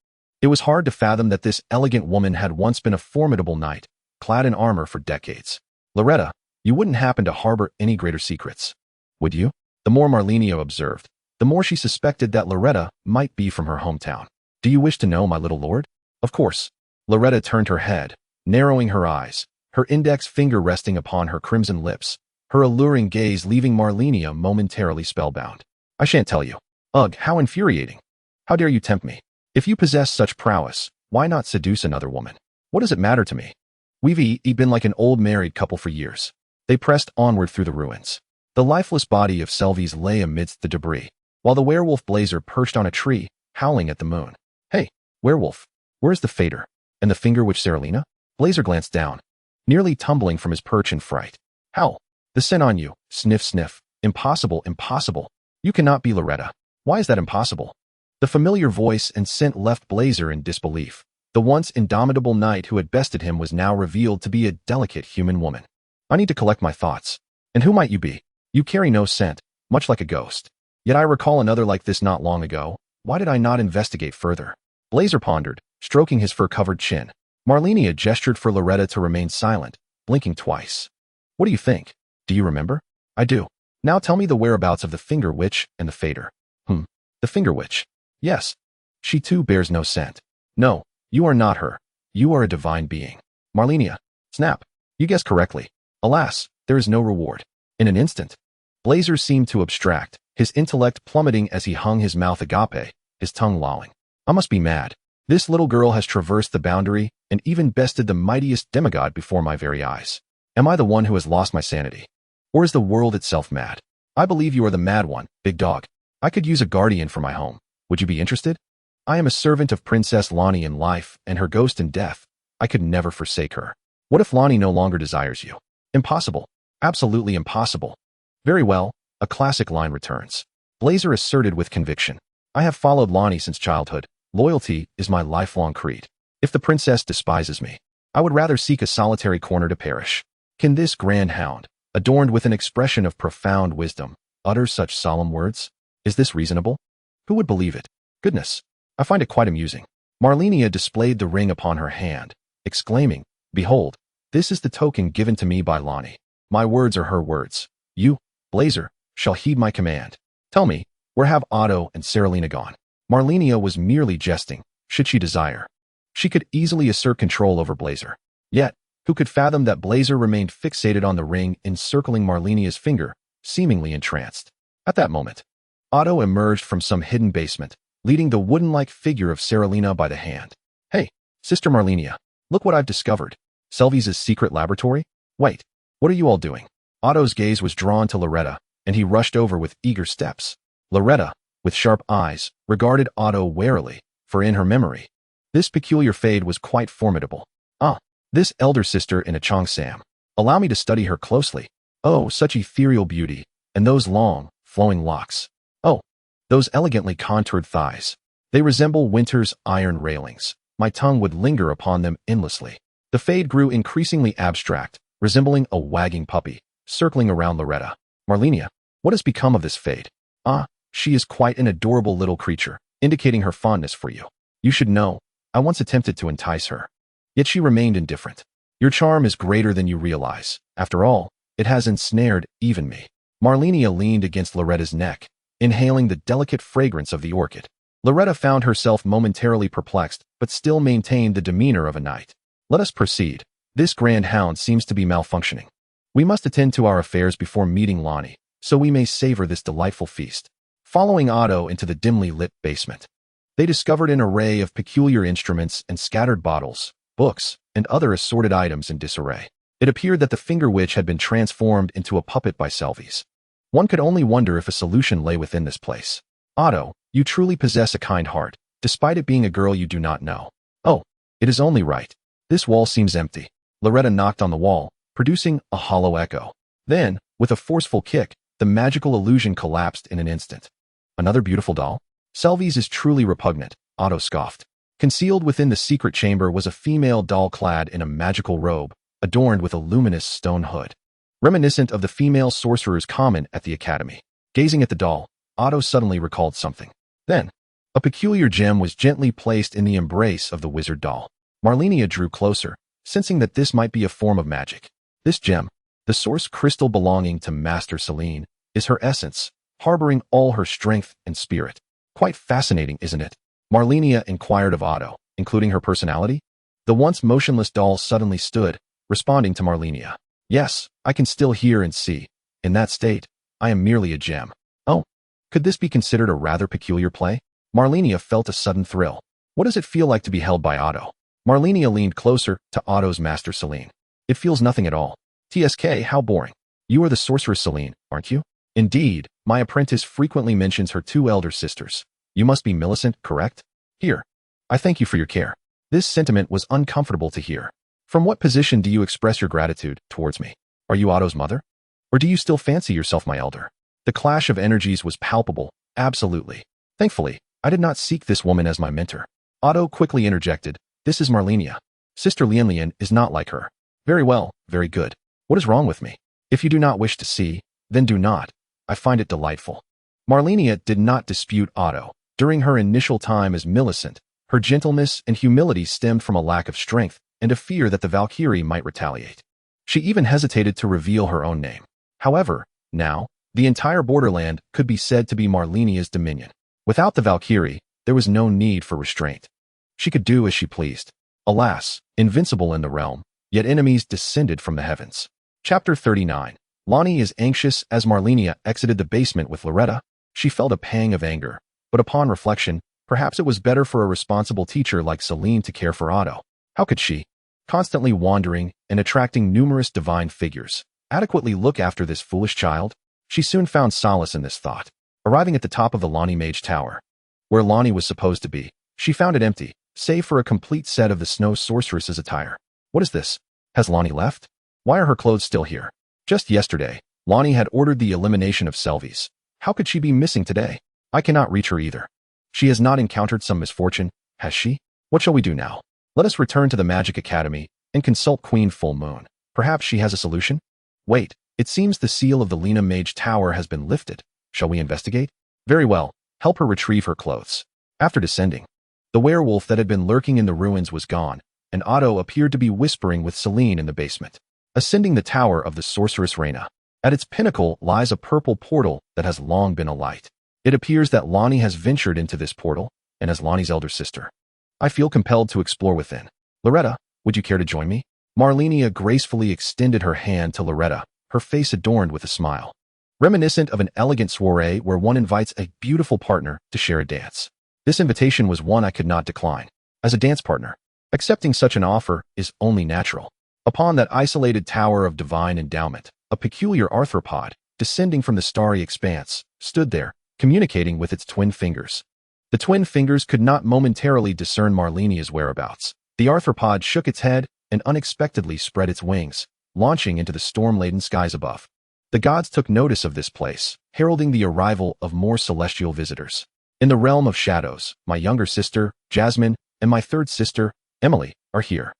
It was hard to fathom that this elegant woman had once been a formidable knight, clad in armor for decades. Loretta, you wouldn't happen to harbor any greater secrets, would you? The more Malenia observed, the more she suspected that Loretta might be from her hometown. Do you wish to know, my little lord? Of course. Loretta turned her head, narrowing her eyes, her index finger resting upon her crimson lips, her alluring gaze leaving Malenia momentarily spellbound. I shan't tell you. Ugh, how infuriating. How dare you tempt me? If you possess such prowess, why not seduce another woman? What does it matter to me? We've been like an old married couple for years. They pressed onward through the ruins. The lifeless body of Selvies lay amidst the debris, while the werewolf Blazer perched on a tree, howling at the moon. Hey, werewolf, where's the fader? And the finger which Seralina? Blazer glanced down, nearly tumbling from his perch in fright. Howl. The scent on you. Sniff, sniff. Impossible, impossible. You cannot be Loretta. Why is that impossible? The familiar voice and scent left Blazer in disbelief. The once indomitable knight who had bested him was now revealed to be a delicate human woman. I need to collect my thoughts. And who might you be? You carry no scent, much like a ghost. Yet I recall another like this not long ago. Why did I not investigate further? Blazer pondered, stroking his fur-covered chin. Malenia gestured for Loretta to remain silent, blinking twice. What do you think? Do you remember? I do. Now tell me the whereabouts of the Finger Witch and the Fader. The Finger Witch. Yes. She too bears no scent. No, you are not her. You are a divine being. Malenia. Snap. You guessed correctly. Alas, there is no reward. In an instant, Blazer seemed to abstract, his intellect plummeting as he hung his mouth agape, his tongue lolling. I must be mad. This little girl has traversed the boundary and even bested the mightiest demigod before my very eyes. Am I the one who has lost my sanity? Or is the world itself mad? I believe you are the mad one, big dog. I could use a guardian for my home. Would you be interested? I am a servant of Princess Lonnie in life and her ghost in death. I could never forsake her. What if Lonnie no longer desires you? Impossible. Absolutely impossible. Very well, a classic line returns. Blazer asserted with conviction. I have followed Lonnie since childhood. Loyalty is my lifelong creed. If the princess despises me, I would rather seek a solitary corner to perish. Can this grand hound, adorned with an expression of profound wisdom, utter such solemn words? Is this reasonable? Who would believe it? Goodness, I find it quite amusing. Malenia displayed the ring upon her hand, exclaiming, Behold, this is the token given to me by Lonnie. My words are her words. You, Blazer, shall heed my command. Tell me, where have Otto and Saralina gone? Malenia was merely jesting, should she desire. She could easily assert control over Blazer. Yet, who could fathom that Blazer remained fixated on the ring encircling Malenia's finger, seemingly entranced. At that moment, Otto emerged from some hidden basement, leading the wooden-like figure of Saralina by the hand. Hey, Sister Malenia, look what I've discovered. Selvi's secret laboratory? Wait, what are you all doing? Otto's gaze was drawn to Loretta, and he rushed over with eager steps. Loretta, with sharp eyes, regarded Otto warily, for in her memory, this peculiar fade was quite formidable. Ah, this elder sister in a Cheongsam. Allow me to study her closely. Oh, such ethereal beauty, and those long, flowing locks. Oh, those elegantly contoured thighs. They resemble winter's iron railings. My tongue would linger upon them endlessly. The fade grew increasingly abstract, resembling a wagging puppy, circling around Loretta. Malenia, what has become of this fade? Ah, she is quite an adorable little creature, indicating her fondness for you. You should know, I once attempted to entice her. Yet she remained indifferent. Your charm is greater than you realize. After all, it has ensnared even me. Malenia leaned against Loretta's neck, inhaling the delicate fragrance of the orchid. Loretta found herself momentarily perplexed, but still maintained the demeanor of a knight. Let us proceed. This grand hound seems to be malfunctioning. We must attend to our affairs before meeting Lonnie, so we may savor this delightful feast. Following Otto into the dimly lit basement, they discovered an array of peculiar instruments and scattered bottles, books, and other assorted items in disarray. It appeared that the Finger Witch had been transformed into a puppet by Selvi's. One could only wonder if a solution lay within this place. Otto, you truly possess a kind heart, despite it being a girl you do not know. Oh, it is only right. This wall seems empty. Loretta knocked on the wall, producing a hollow echo. Then, with a forceful kick, the magical illusion collapsed in an instant. Another beautiful doll? Selvi's is truly repugnant, Otto scoffed. Concealed within the secret chamber was a female doll clad in a magical robe, adorned with a luminous stone hood, reminiscent of the female sorcerers common at the academy. Gazing at the doll, Otto suddenly recalled something. Then, a peculiar gem was gently placed in the embrace of the wizard doll. Malenia drew closer, sensing that this might be a form of magic. This gem, the source crystal belonging to Master Celine, is her essence, harboring all her strength and spirit. Quite fascinating, isn't it? Malenia inquired of Otto, including her personality. The once motionless doll suddenly stood, responding to Malenia. Yes, I can still hear and see. In that state, I am merely a gem. Oh, could this be considered a rather peculiar play? Malenia felt a sudden thrill. What does it feel like to be held by Otto? Malenia leaned closer to Otto's Master Celine. It feels nothing at all. TSK, how boring. You are the sorceress Celine, aren't you? Indeed, my apprentice frequently mentions her two elder sisters. You must be Millicent, correct? Here. I thank you for your care. This sentiment was uncomfortable to hear. From what position do you express your gratitude towards me? Are you Otto's mother? Or do you still fancy yourself my elder? The clash of energies was palpable, absolutely. Thankfully, I did not seek this woman as my mentor. Otto quickly interjected, this is Malenia. Sister Lianlian is not like her. Very well, very good. What is wrong with me? If you do not wish to see, then do not. I find it delightful. Malenia did not dispute Otto. During her initial time as Millicent, her gentleness and humility stemmed from a lack of strength and a fear that the Valkyrie might retaliate. She even hesitated to reveal her own name. However, now, the entire borderland could be said to be Malenia's dominion. Without the Valkyrie, there was no need for restraint. She could do as she pleased. Alas, invincible in the realm, yet enemies descended from the heavens. Chapter 39. Lonnie is anxious as Malenia exited the basement with Loretta. She felt a pang of anger, but upon reflection, perhaps it was better for a responsible teacher like Celine to care for Otto. How could she, constantly wandering and attracting numerous divine figures, adequately look after this foolish child? She soon found solace in this thought. Arriving at the top of the Lonnie Mage Tower, where Lonnie was supposed to be, she found it empty, save for a complete set of the Snow Sorceress's attire. What is this? Has Lonnie left? Why are her clothes still here? Just yesterday, Lonnie had ordered the elimination of Selvies. How could she be missing today? I cannot reach her either. She has not encountered some misfortune, has she? What shall we do now? Let us return to the Magic Academy and consult Queen Full Moon. Perhaps she has a solution? Wait, it seems the seal of the Lena Mage Tower has been lifted. Shall we investigate? Very well, help her retrieve her clothes. After descending, the werewolf that had been lurking in the ruins was gone, and Otto appeared to be whispering with Celine in the basement. Ascending the tower of the Sorceress Reina. At its pinnacle lies a purple portal that has long been alight. It appears that Lonnie has ventured into this portal, and as Lonnie's elder sister, I feel compelled to explore within. Loretta, would you care to join me? Malenia gracefully extended her hand to Loretta, her face adorned with a smile, reminiscent of an elegant soiree where one invites a beautiful partner to share a dance. This invitation was one I could not decline. As a dance partner, accepting such an offer is only natural. Upon that isolated tower of divine endowment, a peculiar arthropod, descending from the starry expanse, stood there, communicating with its twin fingers. The twin fingers could not momentarily discern Malenia's whereabouts. The arthropod shook its head and unexpectedly spread its wings, launching into the storm-laden skies above. The gods took notice of this place, heralding the arrival of more celestial visitors. In the realm of shadows, my younger sister, Jasmine, and my third sister, Emily, are here.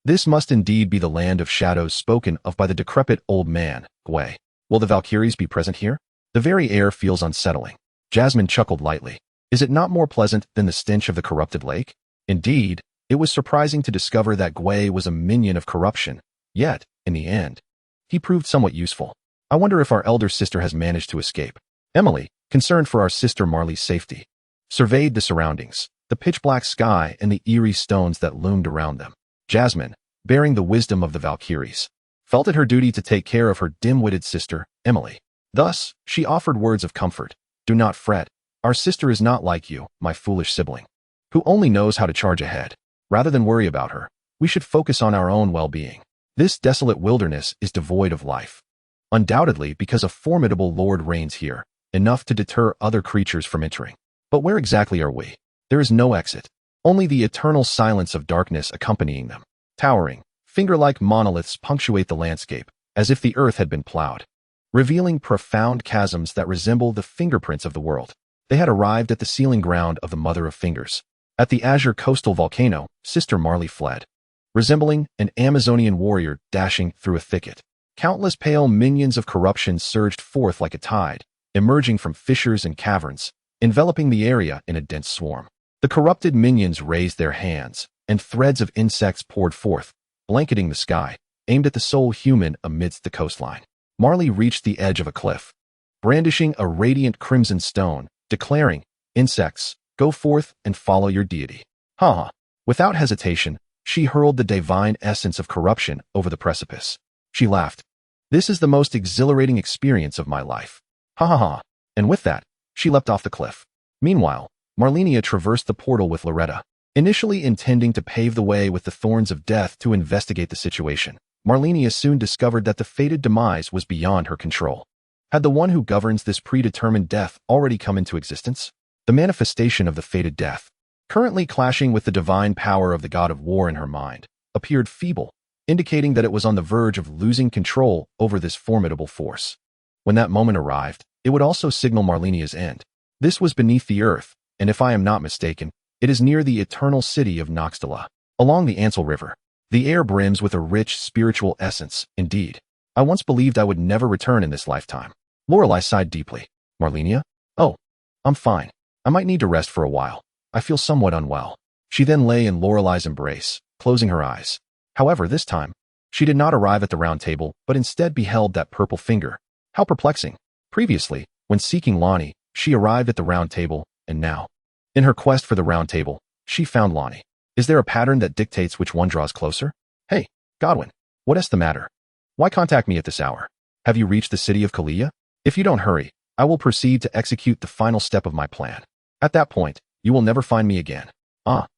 This must indeed be the land of shadows spoken of by the decrepit old man, Gwei. Will the Valkyries be present here? The very air feels unsettling. Jasmine chuckled lightly. Is it not more pleasant than the stench of the corrupted lake? Indeed, it was surprising to discover that Gwei was a minion of corruption, yet, in the end, he proved somewhat useful. I wonder if our elder sister has managed to escape. Emily, concerned for our sister Marley's safety, surveyed the surroundings, the pitch-black sky and the eerie stones that loomed around them. Jasmine, bearing the wisdom of the Valkyries, felt it her duty to take care of her dim-witted sister, Emily. Thus, she offered words of comfort. Do not fret. Our sister is not like you, my foolish sibling, who only knows how to charge ahead. Rather than worry about her, we should focus on our own well-being. This desolate wilderness is devoid of life. Undoubtedly because a formidable lord reigns here, enough to deter other creatures from entering. But where exactly are we? There is no exit. Only the eternal silence of darkness accompanying them. Towering, finger-like monoliths punctuate the landscape, as if the earth had been plowed, revealing profound chasms that resemble the fingerprints of the world. They had arrived at the sealing ground of the Mother of Fingers. At the azure coastal volcano, Sister Marley fled, resembling an Amazonian warrior dashing through a thicket. Countless pale minions of corruption surged forth like a tide, emerging from fissures and caverns, enveloping the area in a dense swarm. The corrupted minions raised their hands, and threads of insects poured forth, blanketing the sky, aimed at the sole human amidst the coastline. Marley reached the edge of a cliff, brandishing a radiant crimson stone, declaring, "Insects, go forth and follow your deity." Ha! Without hesitation, she hurled the divine essence of corruption over the precipice. She laughed. This is the most exhilarating experience of my life. Ha ha ha. And with that, she leapt off the cliff. Meanwhile, Malenia traversed the portal with Loretta, initially intending to pave the way with the thorns of death to investigate the situation. Malenia soon discovered that the fated demise was beyond her control. Had the one who governs this predetermined death already come into existence? The manifestation of the fated death, currently clashing with the divine power of the god of war in her mind, appeared feeble, indicating that it was on the verge of losing control over this formidable force. When that moment arrived, it would also signal Malenia's end. This was beneath the earth, and if I am not mistaken, it is near the eternal city of Noxtala, along the Ansel River. The air brims with a rich spiritual essence, indeed. I once believed I would never return in this lifetime. Lorelei sighed deeply. Malenia? Oh, I'm fine. I might need to rest for a while. I feel somewhat unwell. She then lay in Lorelei's embrace, closing her eyes. However, this time, She did not arrive at the round table, but instead beheld that purple finger. How perplexing. Previously, when seeking Lonnie, she arrived at the round table, and now, in her quest for the round table, she found Lonnie. Is there a pattern that dictates which one draws closer? Hey, Godwin, what is the matter? Why contact me at this hour? Have you reached the city of Kalia? If you don't hurry, I will proceed to execute the final step of my plan. At that point, you will never find me again.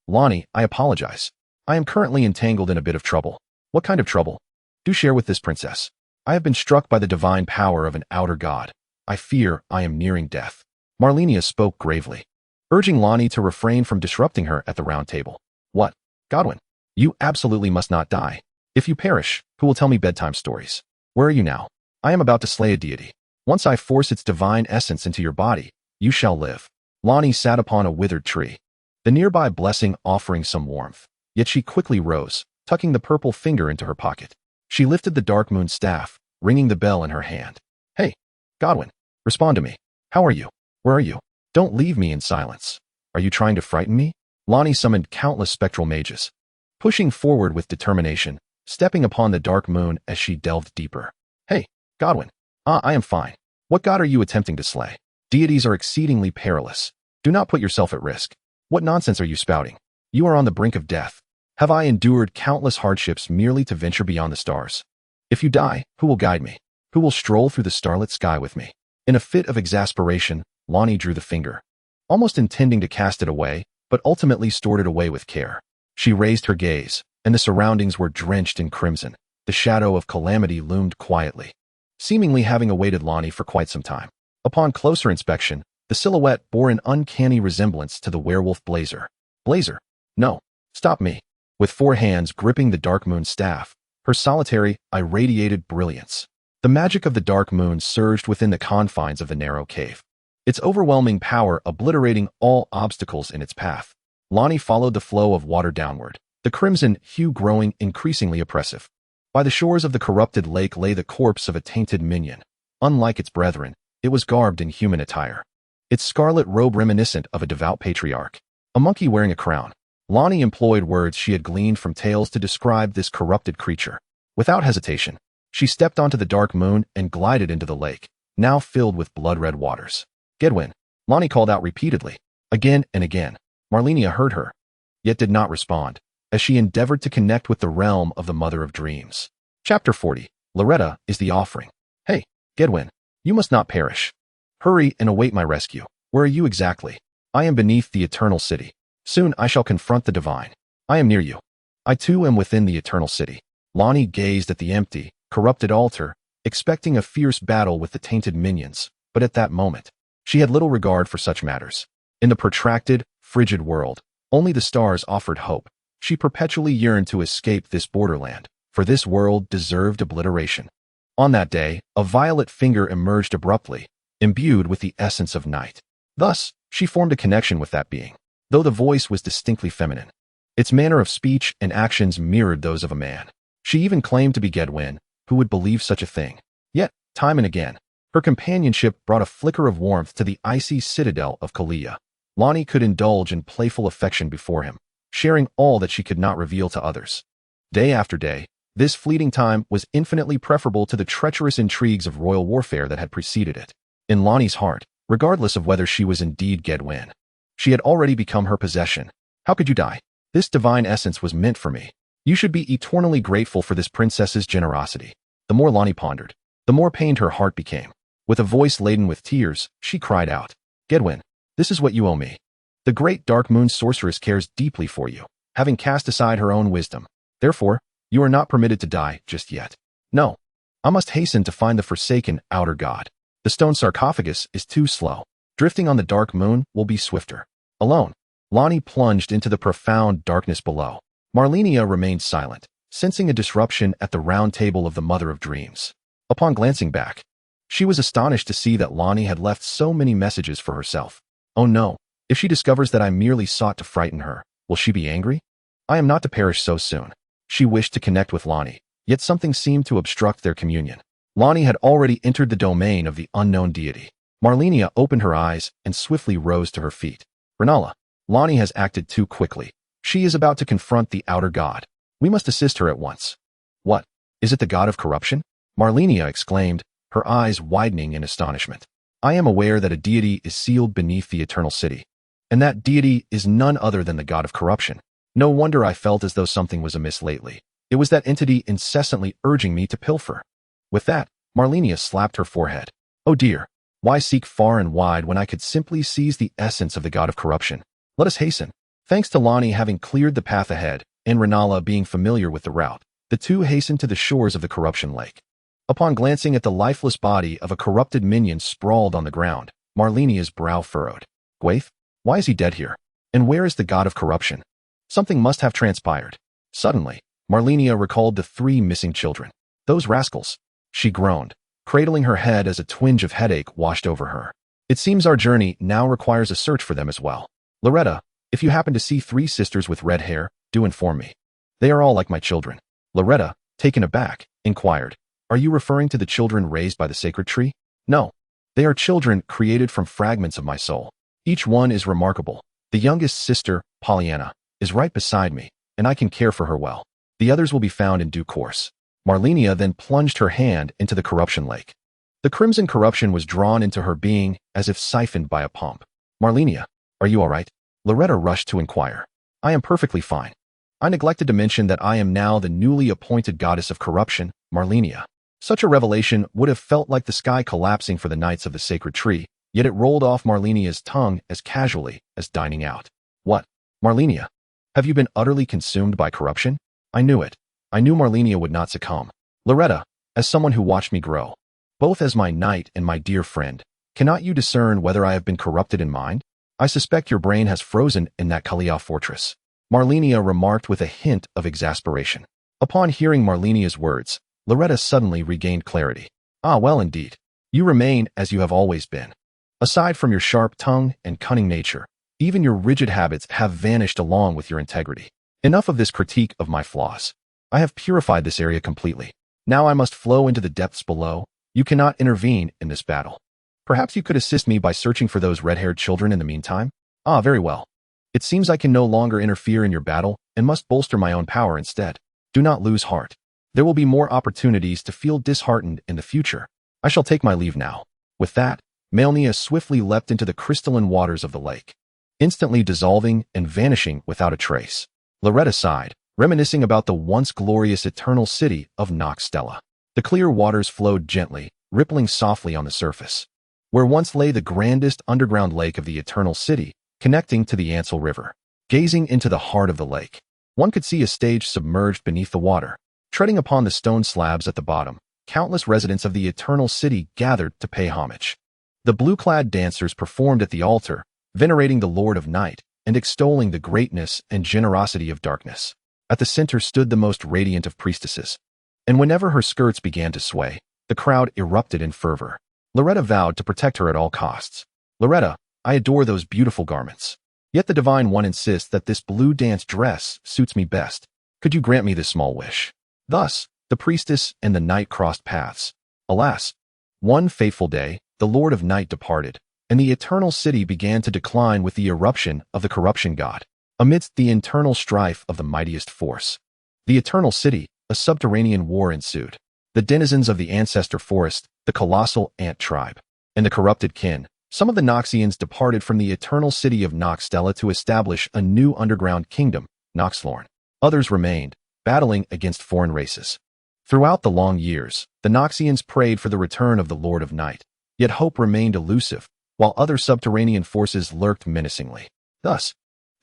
Lonnie, I apologize. I am currently entangled in a bit of trouble. What kind of trouble? Do share with this princess. I have been struck by the divine power of an outer god. I fear I am nearing death. Malenia spoke gravely, urging Lonnie to refrain from disrupting her at the round table. What? Godwin, you absolutely must not die. If you perish, who will tell me bedtime stories? Where are you now? I am about to slay a deity. Once I force its divine essence into your body, you shall live. Lonnie sat upon a withered tree, the nearby blessing offering some warmth. Yet she quickly rose, tucking the purple finger into her pocket. She lifted the dark moon staff, ringing the bell in her hand. Hey, Godwin, respond to me. How are you? Where are you? Don't leave me in silence. Are you trying to frighten me? Lonnie summoned countless spectral mages, pushing forward with determination, stepping upon the dark moon as she delved deeper. Hey, Godwin. I am fine. What god are you attempting to slay? Deities are exceedingly perilous. Do not put yourself at risk. What nonsense are you spouting? You are on the brink of death. Have I endured countless hardships merely to venture beyond the stars? If you die, who will guide me? Who will stroll through the starlit sky with me? In a fit of exasperation, Lonnie drew the finger, almost intending to cast it away, but ultimately stored it away with care. She raised her gaze, and the surroundings were drenched in crimson. The shadow of calamity loomed quietly, seemingly having awaited Lonnie for quite some time. Upon closer inspection, the silhouette bore an uncanny resemblance to the werewolf Blazer. Blazer? No, stop me. With 4 hands gripping the dark moon staff, her solitary eye radiated brilliance. The magic of the dark moon surged within the confines of the narrow cave, its overwhelming power obliterating all obstacles in its path. Lonnie followed the flow of water downward, the crimson hue growing increasingly oppressive. By the shores of the corrupted lake lay the corpse of a tainted minion. Unlike its brethren, it was garbed in human attire, its scarlet robe reminiscent of a devout patriarch, a monkey wearing a crown. Lonnie employed words she had gleaned from tales to describe this corrupted creature. Without hesitation, she stepped onto the dark moon and glided into the lake, now filled with blood-red waters. Gedwin, Lonnie called out repeatedly. Again and again, Malenia heard her, yet did not respond, as she endeavored to connect with the realm of the Mother of Dreams. Chapter 40. Loretta is the offering. Hey, Gedwin, you must not perish. Hurry and await my rescue. Where are you exactly? I am beneath the eternal city. Soon I shall confront the divine. I am near you. I too am within the eternal city. Lonnie gazed at the empty, corrupted altar, expecting a fierce battle with the tainted minions, but at that moment, she had little regard for such matters. In the protracted, frigid world, only the stars offered hope. She perpetually yearned to escape this borderland, for this world deserved obliteration. On that day, a violet finger emerged abruptly, imbued with the essence of night. Thus, she formed a connection with that being, though the voice was distinctly feminine. Its manner of speech and actions mirrored those of a man. She even claimed to be Gedwin, who would believe such a thing. Yet, time and again, her companionship brought a flicker of warmth to the icy citadel of Kalia. Lonnie could indulge in playful affection before him, sharing all that she could not reveal to others. Day after day, this fleeting time was infinitely preferable to the treacherous intrigues of royal warfare that had preceded it. In Lonnie's heart, regardless of whether she was indeed Gedwin, she had already become her possession. How could you die? This divine essence was meant for me. You should be eternally grateful for this princess's generosity. The more Lonnie pondered, the more pained her heart became. With a voice laden with tears, she cried out, Gedwin, this is what you owe me. The great dark moon sorceress cares deeply for you, having cast aside her own wisdom. Therefore, you are not permitted to die just yet. No, I must hasten to find the forsaken outer god. The stone sarcophagus is too slow. Drifting on the dark moon will be swifter. Alone, Lonnie plunged into the profound darkness below. Malenia remained silent, sensing a disruption at the round table of the Mother of Dreams. Upon glancing back, she was astonished to see that Lonnie had left so many messages for herself. Oh no, if she discovers that I merely sought to frighten her, will she be angry? I am not to perish so soon. She wished to connect with Lonnie, yet something seemed to obstruct their communion. Lonnie had already entered the domain of the unknown deity. Malenia opened her eyes and swiftly rose to her feet. Renala, Lonnie has acted too quickly. She is about to confront the outer god. We must assist her at once. What? Is it the god of corruption? Malenia exclaimed, her eyes widening in astonishment. I am aware that a deity is sealed beneath the eternal city, and that deity is none other than the god of corruption. No wonder I felt as though something was amiss lately. It was that entity incessantly urging me to pilfer. With that, Malenia slapped her forehead. Oh dear, why seek far and wide when I could simply seize the essence of the god of corruption? Let us hasten. Thanks to Lonnie having cleared the path ahead, and Renala being familiar with the route, the two hastened to the shores of the corruption lake. Upon glancing at the lifeless body of a corrupted minion sprawled on the ground, Malenia's brow furrowed. Gwaith? Why is he dead here? And where is the god of corruption? Something must have transpired. Suddenly, Malenia recalled the 3 missing children. Those rascals. She groaned, cradling her head as a twinge of headache washed over her. It seems our journey now requires a search for them as well. Loretta, if you happen to see 3 sisters with red hair, do inform me. They are all like my children. Loretta, taken aback, inquired, are you referring to the children raised by the sacred tree? No. They are children created from fragments of my soul. Each one is remarkable. The youngest sister, Pollyanna, is right beside me, and I can care for her well. The others will be found in due course. Malenia then plunged her hand into the corruption lake. The crimson corruption was drawn into her being as if siphoned by a pump. Malenia, are you all right? Loretta rushed to inquire. I am perfectly fine. I neglected to mention that I am now the newly appointed goddess of corruption, Malenia. Such a revelation would have felt like the sky collapsing for the knights of the sacred tree, yet it rolled off Malenia's tongue as casually as dining out. What? Malenia? Have you been utterly consumed by corruption? I knew it. I knew Malenia would not succumb. Loretta, as someone who watched me grow, both as my knight and my dear friend, cannot you discern whether I have been corrupted in mind? I suspect your brain has frozen in that Kalia fortress. Malenia remarked with a hint of exasperation. Upon hearing Malenia's words, Loretta suddenly regained clarity. Ah, well indeed. You remain as you have always been. Aside from your sharp tongue and cunning nature, even your rigid habits have vanished along with your integrity. Enough of this critique of my flaws. I have purified this area completely. Now I must flow into the depths below. You cannot intervene in this battle. Perhaps you could assist me by searching for those red-haired children in the meantime? Ah, very well. It seems I can no longer interfere in your battle and must bolster my own power instead. Do not lose heart. There will be more opportunities to feel disheartened in the future. I shall take my leave now. With that, Malenia swiftly leapt into the crystalline waters of the lake, instantly dissolving and vanishing without a trace. Loretta sighed, reminiscing about the once glorious eternal city of Noxtella. The clear waters flowed gently, rippling softly on the surface. Where once lay the grandest underground lake of the eternal city, connecting to the Ansel River. Gazing into the heart of the lake, one could see a stage submerged beneath the water. Treading upon the stone slabs at the bottom, countless residents of the eternal city gathered to pay homage. The blue-clad dancers performed at the altar, venerating the Lord of Night and extolling the greatness and generosity of darkness. At the center stood the most radiant of priestesses, and whenever her skirts began to sway, the crowd erupted in fervor. Loretta vowed to protect her at all costs. Loretta, I adore those beautiful garments. Yet the Divine One insists that this blue dance dress suits me best. Could you grant me this small wish? Thus, the priestess and the knight crossed paths. Alas, one fateful day, the Lord of Night departed, and the eternal city began to decline with the eruption of the corruption god. Amidst the internal strife of the mightiest force, the eternal city, a subterranean war ensued. The denizens of the ancestor forest, the colossal ant tribe, and the corrupted kin, some of the Noxians departed from the eternal city of Noxtella to establish a new underground kingdom, Noxlorn. Others remained, battling against foreign races. Throughout the long years, the Noxians prayed for the return of the Lord of Night, yet hope remained elusive, while other subterranean forces lurked menacingly. Thus,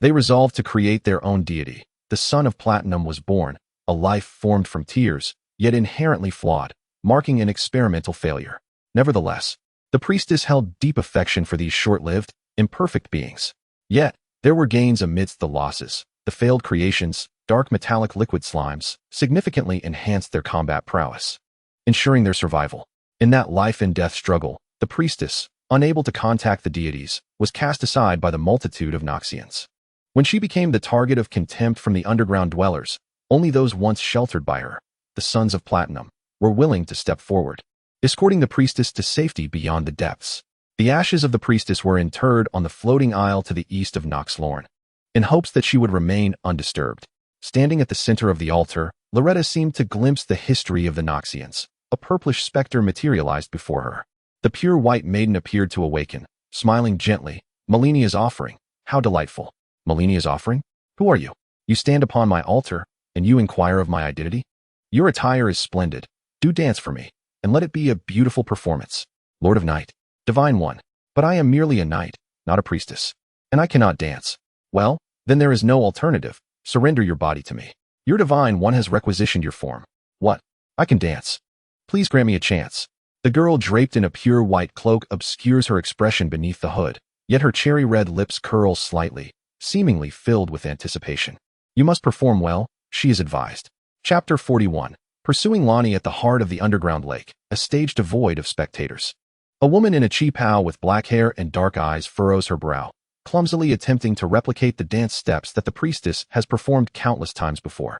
they resolved to create their own deity. The son of Platinum was born, a life formed from tears, yet inherently flawed, marking an experimental failure. Nevertheless, the priestess held deep affection for these short-lived, imperfect beings. Yet, there were gains amidst the losses. The failed creations, dark metallic liquid slimes, significantly enhanced their combat prowess, ensuring their survival. In that life-and-death struggle, the priestess, unable to contact the deities, was cast aside by the multitude of Noxians. When she became the target of contempt from the underground dwellers, only those once sheltered by her, the Sons of Platinum, were willing to step forward, escorting the priestess to safety beyond the depths. The ashes of the priestess were interred on the floating isle to the east of Noxlorn, in hopes that she would remain undisturbed. Standing at the center of the altar, Loretta seemed to glimpse the history of the Noxians. A purplish specter materialized before her. The pure white maiden appeared to awaken, smiling gently. Malenia's offering. How delightful. Malenia's offering? Who are you? You stand upon my altar, and you inquire of my identity? Your attire is splendid. Do dance for me, and let it be a beautiful performance. Lord of Night. Divine One. But I am merely a knight, not a priestess. And I cannot dance. Well, then there is no alternative. Surrender your body to me. Your Divine One has requisitioned your form. What? I can dance. Please grant me a chance. The girl draped in a pure white cloak obscures her expression beneath the hood, yet her cherry-red lips curl slightly, seemingly filled with anticipation. You must perform well, she is advised. Chapter 41. Pursuing Lonnie at the heart of the underground lake, a stage devoid of spectators. A woman in a cheapao with black hair and dark eyes furrows her brow, clumsily attempting to replicate the dance steps that the priestess has performed countless times before.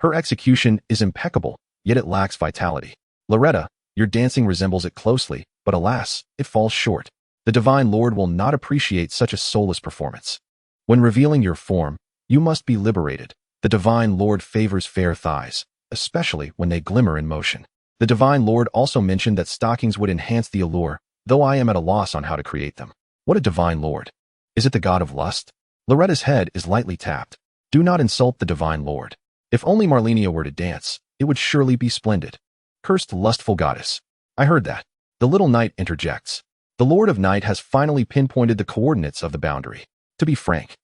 Her execution is impeccable, yet it lacks vitality. Loretta, your dancing resembles it closely, but alas, it falls short. The Divine Lord will not appreciate such a soulless performance. When revealing your form, you must be liberated. The Divine Lord favors fair thighs, especially when they glimmer in motion. The Divine Lord also mentioned that stockings would enhance the allure, though I am at a loss on how to create them. What a Divine Lord! Is it the god of lust? Loretta's head is lightly tapped. Do not insult the Divine Lord. If only Malenia were to dance, it would surely be splendid. Cursed lustful goddess. I heard that. The little knight interjects. The Lord of Night has finally pinpointed the coordinates of the boundary. To be frank,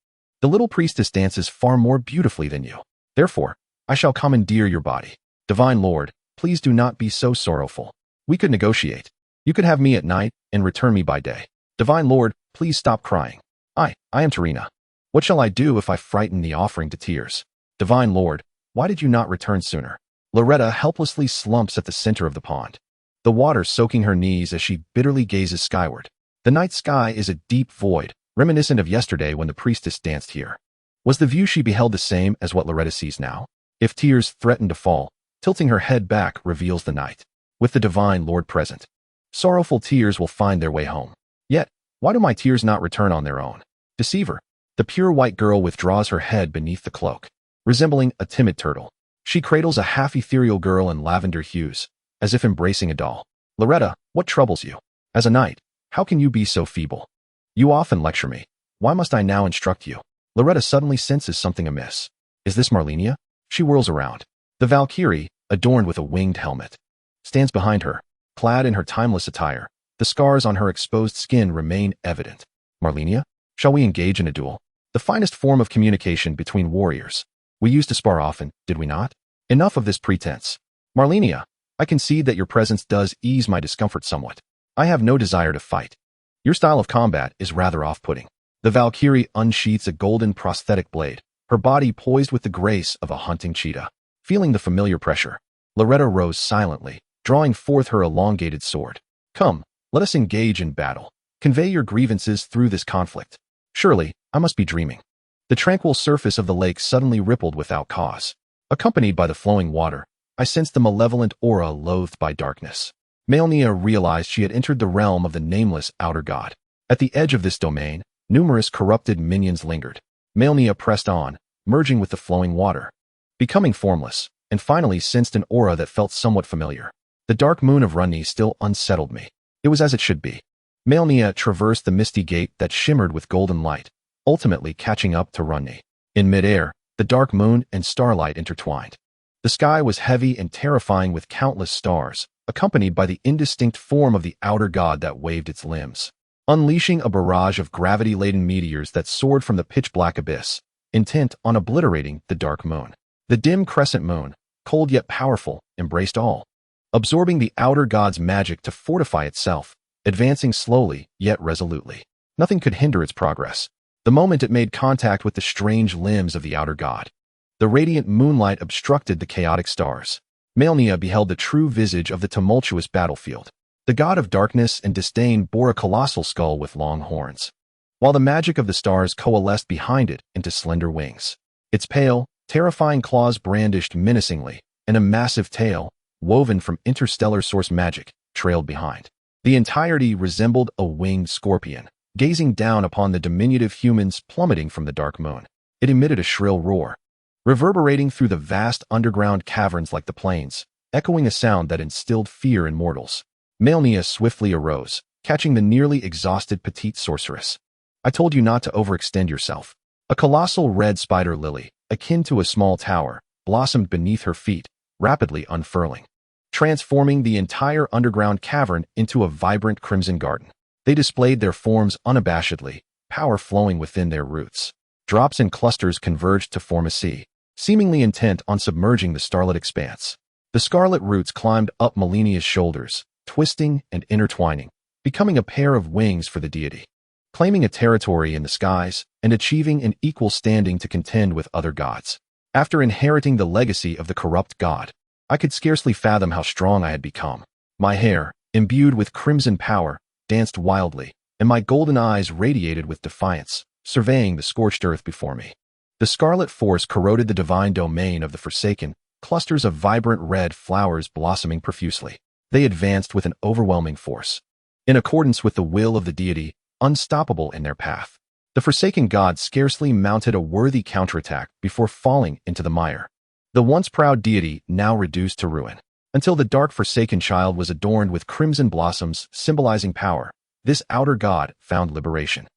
the little priestess dances far more beautifully than you. Therefore, I shall commandeer your body. Divine Lord, please do not be so sorrowful. We could negotiate. You could have me at night and return me by day. Divine Lord, please stop crying. I am Tarina. What shall I do if I frighten the offering to tears? Divine Lord, why did you not return sooner? Loretta helplessly slumps at the center of the pond, the water soaking her knees as she bitterly gazes skyward. The night sky is a deep void, reminiscent of yesterday when the priestess danced here. Was the view she beheld the same as what Loretta sees now? If tears threaten to fall, tilting her head back reveals the night, with the Divine Lord present. Sorrowful tears will find their way home. Yet, why do my tears not return on their own? Deceiver. The pure white girl withdraws her head beneath the cloak, resembling a timid turtle. She cradles a half-ethereal girl in lavender hues, as if embracing a doll. Loretta, what troubles you? As a knight, how can you be so feeble? You often lecture me. Why must I now instruct you? Loretta suddenly senses something amiss. Is this Malenia? She whirls around. The Valkyrie, adorned with a winged helmet, stands behind her, clad in her timeless attire. The scars on her exposed skin remain evident. Malenia, shall we engage in a duel? The finest form of communication between warriors. We used to spar often, did we not? Enough of this pretense. Malenia, I concede that your presence does ease my discomfort somewhat. I have no desire to fight. Your style of combat is rather off-putting. The Valkyrie unsheaths a golden prosthetic blade, her body poised with the grace of a hunting cheetah. Feeling the familiar pressure, Loretta rose silently, drawing forth her elongated sword. Come, let us engage in battle. Convey your grievances through this conflict. Surely, I must be dreaming. The tranquil surface of the lake suddenly rippled without cause. Accompanied by the flowing water, I sensed the malevolent aura loathed by darkness. Malenia realized she had entered the realm of the nameless outer god. At the edge of this domain, numerous corrupted minions lingered. Malenia pressed on, merging with the flowing water, becoming formless, and finally sensed an aura that felt somewhat familiar. The dark moon of Runni still unsettled me. It was as it should be. Malenia traversed the misty gate that shimmered with golden light, ultimately catching up to Runni. In midair, the dark moon and starlight intertwined. The sky was heavy and terrifying with countless stars, accompanied by the indistinct form of the outer god that waved its limbs, unleashing a barrage of gravity-laden meteors that soared from the pitch-black abyss, intent on obliterating the dark moon. The dim crescent moon, cold yet powerful, embraced all, absorbing the outer god's magic to fortify itself, advancing slowly yet resolutely. Nothing could hinder its progress. The moment it made contact with the strange limbs of the outer god, the radiant moonlight obstructed the chaotic stars. Malenia beheld the true visage of the tumultuous battlefield. The god of darkness and disdain bore a colossal skull with long horns, while the magic of the stars coalesced behind it into slender wings. Its pale, terrifying claws brandished menacingly, and a massive tail, woven from interstellar source magic, trailed behind. The entirety resembled a winged scorpion, gazing down upon the diminutive humans plummeting from the dark moon. It emitted a shrill roar, reverberating through the vast underground caverns like the plains, echoing a sound that instilled fear in mortals. Malenia swiftly arose, catching the nearly exhausted petite sorceress. I told you not to overextend yourself. A colossal red spider lily, akin to a small tower, blossomed beneath her feet, rapidly unfurling, transforming the entire underground cavern into a vibrant crimson garden. They displayed their forms unabashedly, power flowing within their roots. Drops and clusters converged to form a sea, seemingly intent on submerging the starlit expanse. The scarlet roots climbed up Malenia's shoulders, twisting and intertwining, becoming a pair of wings for the deity, claiming a territory in the skies and achieving an equal standing to contend with other gods. After inheriting the legacy of the corrupt god, I could scarcely fathom how strong I had become. My hair, imbued with crimson power, danced wildly, and my golden eyes radiated with defiance, surveying the scorched earth before me. The scarlet force corroded the divine domain of the Forsaken, clusters of vibrant red flowers blossoming profusely. They advanced with an overwhelming force, in accordance with the will of the deity, unstoppable in their path. The Forsaken god scarcely mounted a worthy counterattack before falling into the mire. The once proud deity now reduced to ruin. Until the dark Forsaken child was adorned with crimson blossoms symbolizing power, this outer god found liberation.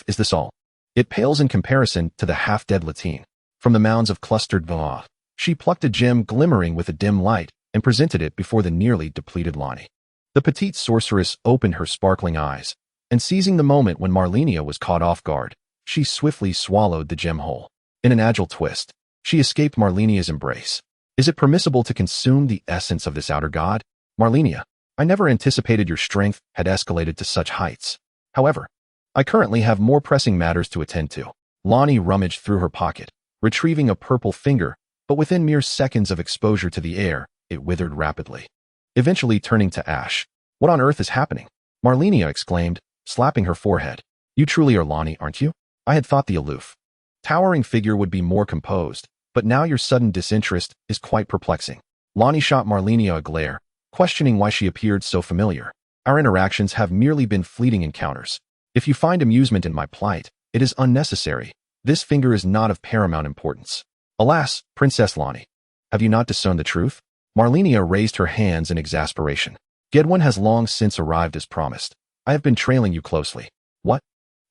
Is this all? It pales in comparison to the half-dead Latine. From the mounds of clustered Valah, she plucked a gem glimmering with a dim light and presented it before the nearly depleted Lonnie. The petite sorceress opened her sparkling eyes, and seizing the moment when Malenia was caught off guard, she swiftly swallowed the gem whole. In an agile twist, she escaped Malenia's embrace. Is it permissible to consume the essence of this outer god? Malenia, I never anticipated your strength had escalated to such heights. However, I currently have more pressing matters to attend to. Lonnie rummaged through her pocket, retrieving a purple finger, but within mere seconds of exposure to the air, it withered rapidly, eventually turning to ash. What on earth is happening? Malenia exclaimed, slapping her forehead. You truly are Lonnie, aren't you? I had thought the aloof, towering figure would be more composed, but now your sudden disinterest is quite perplexing. Lonnie shot Malenia a glare, questioning why she appeared so familiar. Our interactions have merely been fleeting encounters. If you find amusement in my plight, it is unnecessary. This finger is not of paramount importance. Alas, Princess Lonnie, have you not discerned the truth? Malenia raised her hands in exasperation. Gedwin has long since arrived as promised. I have been trailing you closely. What?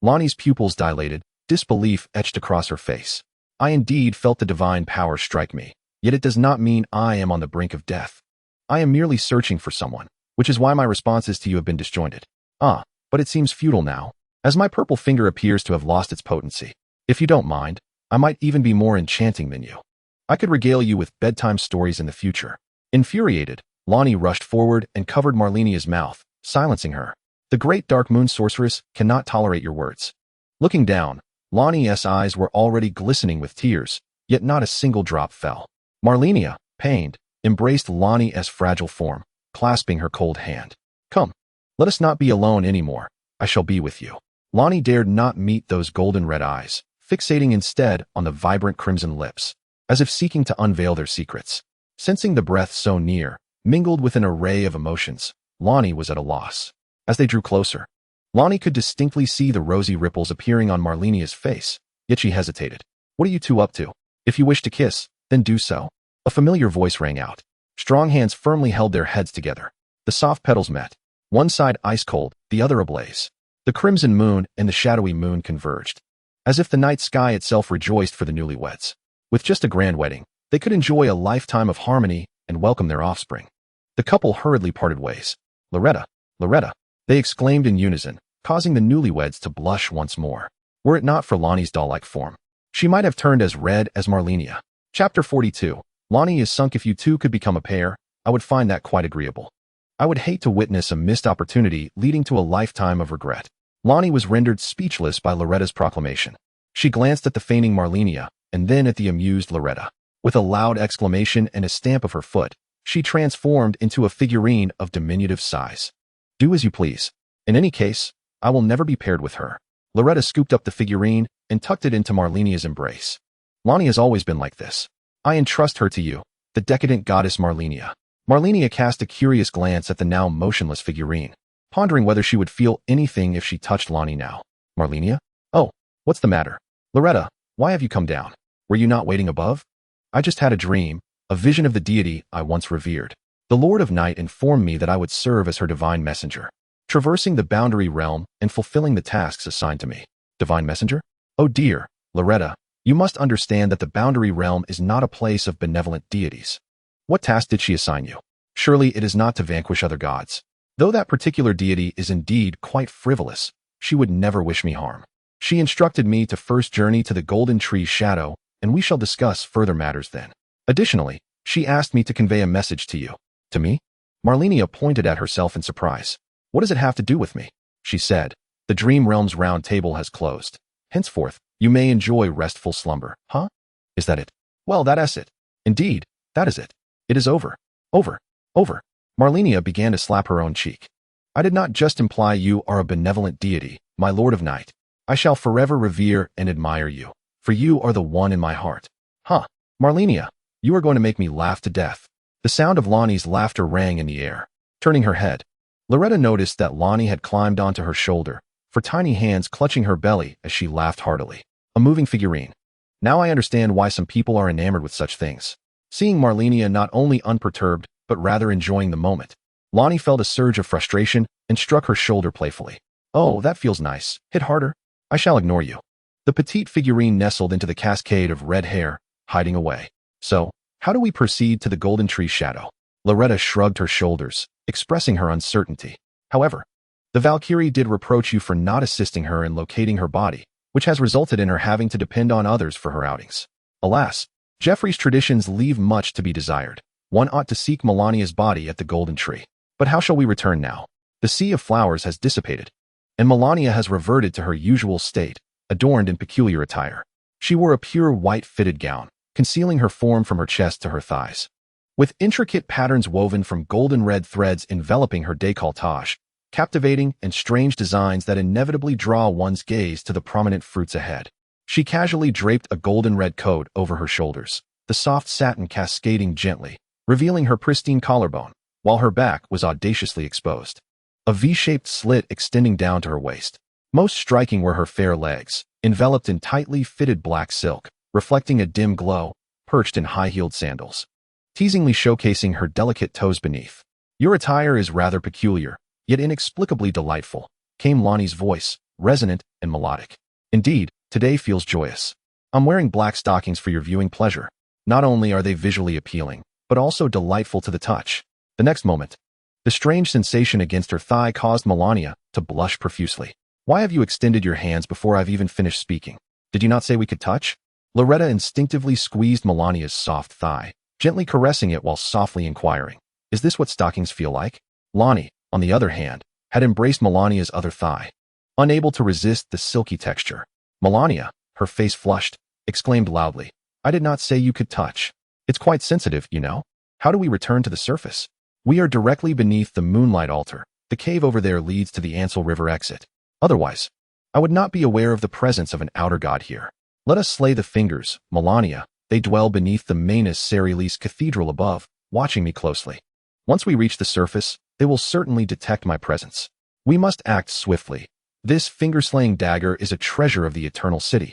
Lonnie's pupils dilated, disbelief etched across her face. I indeed felt the divine power strike me, yet it does not mean I am on the brink of death. I am merely searching for someone, which is why my responses to you have been disjointed. But it seems futile now, as my purple finger appears to have lost its potency. If you don't mind, I might even be more enchanting than you. I could regale you with bedtime stories in the future. Infuriated, Lonnie rushed forward and covered Malenia's mouth, silencing her. The great dark moon sorceress cannot tolerate your words. Looking down, Lonnie's eyes were already glistening with tears, yet not a single drop fell. Malenia, pained, embraced Lonnie's fragile form, clasping her cold hand. Come, let us not be alone anymore. I shall be with you. Lonnie dared not meet those golden red eyes, fixating instead on the vibrant crimson lips, as if seeking to unveil their secrets. Sensing the breath so near, mingled with an array of emotions, Lonnie was at a loss. As they drew closer, Lonnie could distinctly see the rosy ripples appearing on Malenia's face, yet she hesitated. What are you two up to? If you wish to kiss, then do so. A familiar voice rang out. Strong hands firmly held their heads together. The soft petals met, one side ice cold, the other ablaze. The crimson moon and the shadowy moon converged, as if the night sky itself rejoiced for the newlyweds. With just a grand wedding, they could enjoy a lifetime of harmony and welcome their offspring. The couple hurriedly parted ways. Loretta, Loretta, they exclaimed in unison, causing the newlyweds to blush once more. Were it not for Lonnie's doll-like form, she might have turned as red as Malenia. Chapter 42. Lonnie is sunk. If you two could become a pair, I would find that quite agreeable. I would hate to witness a missed opportunity leading to a lifetime of regret. Lonnie was rendered speechless by Loretta's proclamation. She glanced at the feigning Malenia, and then at the amused Loretta. With a loud exclamation and a stamp of her foot, she transformed into a figurine of diminutive size. Do as you please. In any case, I will never be paired with her. Loretta scooped up the figurine and tucked it into Malenia's embrace. Lonnie has always been like this. I entrust her to you, the decadent goddess Malenia. Malenia cast a curious glance at the now motionless figurine, pondering whether she would feel anything if she touched Lonnie now. Malenia? Oh, what's the matter? Loretta, why have you come down? Were you not waiting above? I just had a dream, a vision of the deity I once revered. The Lord of Night informed me that I would serve as her divine messenger, traversing the boundary realm and fulfilling the tasks assigned to me. Divine messenger? Oh dear, Loretta, you must understand that the boundary realm is not a place of benevolent deities. What task did she assign you? Surely it is not to vanquish other gods. Though that particular deity is indeed quite frivolous, she would never wish me harm. She instructed me to first journey to the golden tree's shadow, and we shall discuss further matters then. Additionally, she asked me to convey a message to you. To me? Malenia pointed at herself in surprise. What does it have to do with me? She said. The Dream Realm's round table has closed. Henceforth, you may enjoy restful slumber. Huh? Is that it? Well, that's it. Indeed, that is it. It is over. Over. Over. Malenia began to slap her own cheek. I did not just imply you are a benevolent deity, my Lord of Night. I shall forever revere and admire you, for you are the one in my heart. Huh. Malenia, you are going to make me laugh to death. The sound of Lonnie's laughter rang in the air. Turning her head, Loretta noticed that Lonnie had climbed onto her shoulder, her tiny hands clutching her belly as she laughed heartily. A moving figurine. Now I understand why some people are enamored with such things. Seeing Malenia not only unperturbed, but rather enjoying the moment, Lonnie felt a surge of frustration and struck her shoulder playfully. Oh, that feels nice. Hit harder. I shall ignore you. The petite figurine nestled into the cascade of red hair, hiding away. So, how do we proceed to the golden tree shadow? Loretta shrugged her shoulders, expressing her uncertainty. However, the Valkyrie did reproach you for not assisting her in locating her body, which has resulted in her having to depend on others for her outings. Alas, Jeffrey's traditions leave much to be desired. One ought to seek Malenia's body at the golden tree. But how shall we return now? The sea of flowers has dissipated, and Malenia has reverted to her usual state, adorned in peculiar attire. She wore a pure white fitted gown, concealing her form from her chest to her thighs. With intricate patterns woven from golden red threads enveloping her décolletage, captivating and strange designs that inevitably draw one's gaze to the prominent fruits ahead. She casually draped a golden red coat over her shoulders, the soft satin cascading gently, revealing her pristine collarbone, while her back was audaciously exposed. A V-shaped slit extending down to her waist. Most striking were her fair legs, enveloped in tightly fitted black silk, reflecting a dim glow, perched in high-heeled sandals, teasingly showcasing her delicate toes beneath. Your attire is rather peculiar, yet inexplicably delightful, came Lonnie's voice, resonant and melodic. Indeed, today feels joyous. I'm wearing black stockings for your viewing pleasure. Not only are they visually appealing, but also delightful to the touch. The next moment, the strange sensation against her thigh caused Malenia to blush profusely. Why have you extended your hands before I've even finished speaking? Did you not say we could touch? Loretta instinctively squeezed Malenia's soft thigh, gently caressing it while softly inquiring, is this what stockings feel like? Lonnie, on the other hand, had embraced Malenia's other thigh, unable to resist the silky texture. Malenia, her face flushed, exclaimed loudly, I did not say you could touch. It's quite sensitive, you know. How do we return to the surface? We are directly beneath the moonlight altar. The cave over there leads to the Ansel River exit. Otherwise, I would not be aware of the presence of an outer god here. Let us slay the fingers, Malenia. They dwell beneath the Manus Cerealis Cathedral above, watching me closely. Once we reach the surface, they will certainly detect my presence. We must act swiftly. This finger-slaying dagger is a treasure of the Eternal City,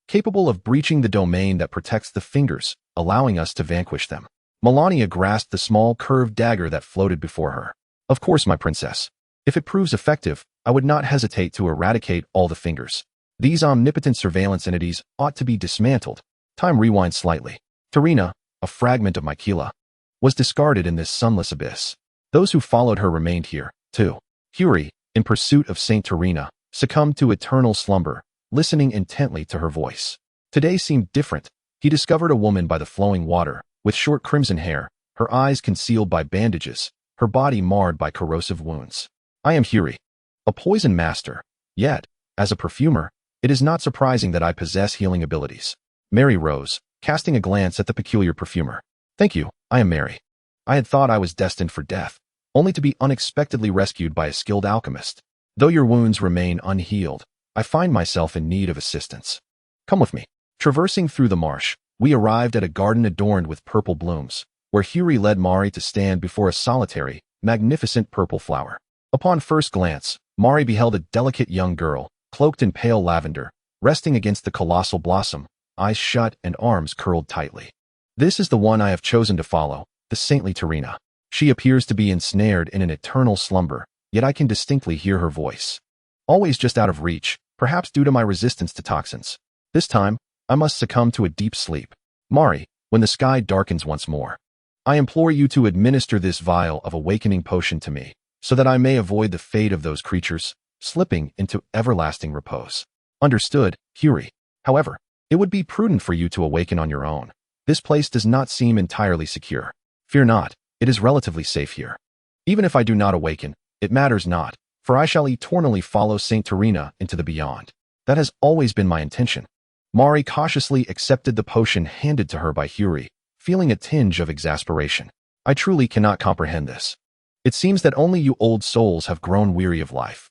capable of breaching the domain that protects the fingers, allowing us to vanquish them. Malenia grasped the small curved dagger that floated before her. Of course, my princess. If it proves effective, I would not hesitate to eradicate all the fingers. These omnipotent surveillance entities ought to be dismantled. Time rewinds slightly. Tarina, a fragment of Miquella, was discarded in this sunless abyss. Those who followed her remained here, too. Huri, in pursuit of Saint Tarina, succumbed to eternal slumber, listening intently to her voice. Today seemed different. He discovered a woman by the flowing water, with short crimson hair, her eyes concealed by bandages, her body marred by corrosive wounds. I am Huri, a poison master. Yet, as a perfumer, it is not surprising that I possess healing abilities. Mary rose, casting a glance at the peculiar perfumer. Thank you, I am Mary. I had thought I was destined for death, only to be unexpectedly rescued by a skilled alchemist. Though your wounds remain unhealed, I find myself in need of assistance. Come with me. Traversing through the marsh, we arrived at a garden adorned with purple blooms, where Huri led Mari to stand before a solitary, magnificent purple flower. Upon first glance, Mari beheld a delicate young girl, cloaked in pale lavender, resting against the colossal blossom, eyes shut and arms curled tightly. This is the one I have chosen to follow, the saintly Terina. She appears to be ensnared in an eternal slumber, yet I can distinctly hear her voice. Always just out of reach, perhaps due to my resistance to toxins. This time, I must succumb to a deep sleep. Mari, when the sky darkens once more, I implore you to administer this vial of awakening potion to me, so that I may avoid the fate of those creatures, slipping into everlasting repose. Understood, Huri. However, it would be prudent for you to awaken on your own. This place does not seem entirely secure. Fear not, it is relatively safe here. Even if I do not awaken, it matters not, for I shall eternally follow Saint Terina into the beyond. That has always been my intention. Mari cautiously accepted the potion handed to her by Huri, feeling a tinge of exasperation. I truly cannot comprehend this. It seems that only you old souls have grown weary of life.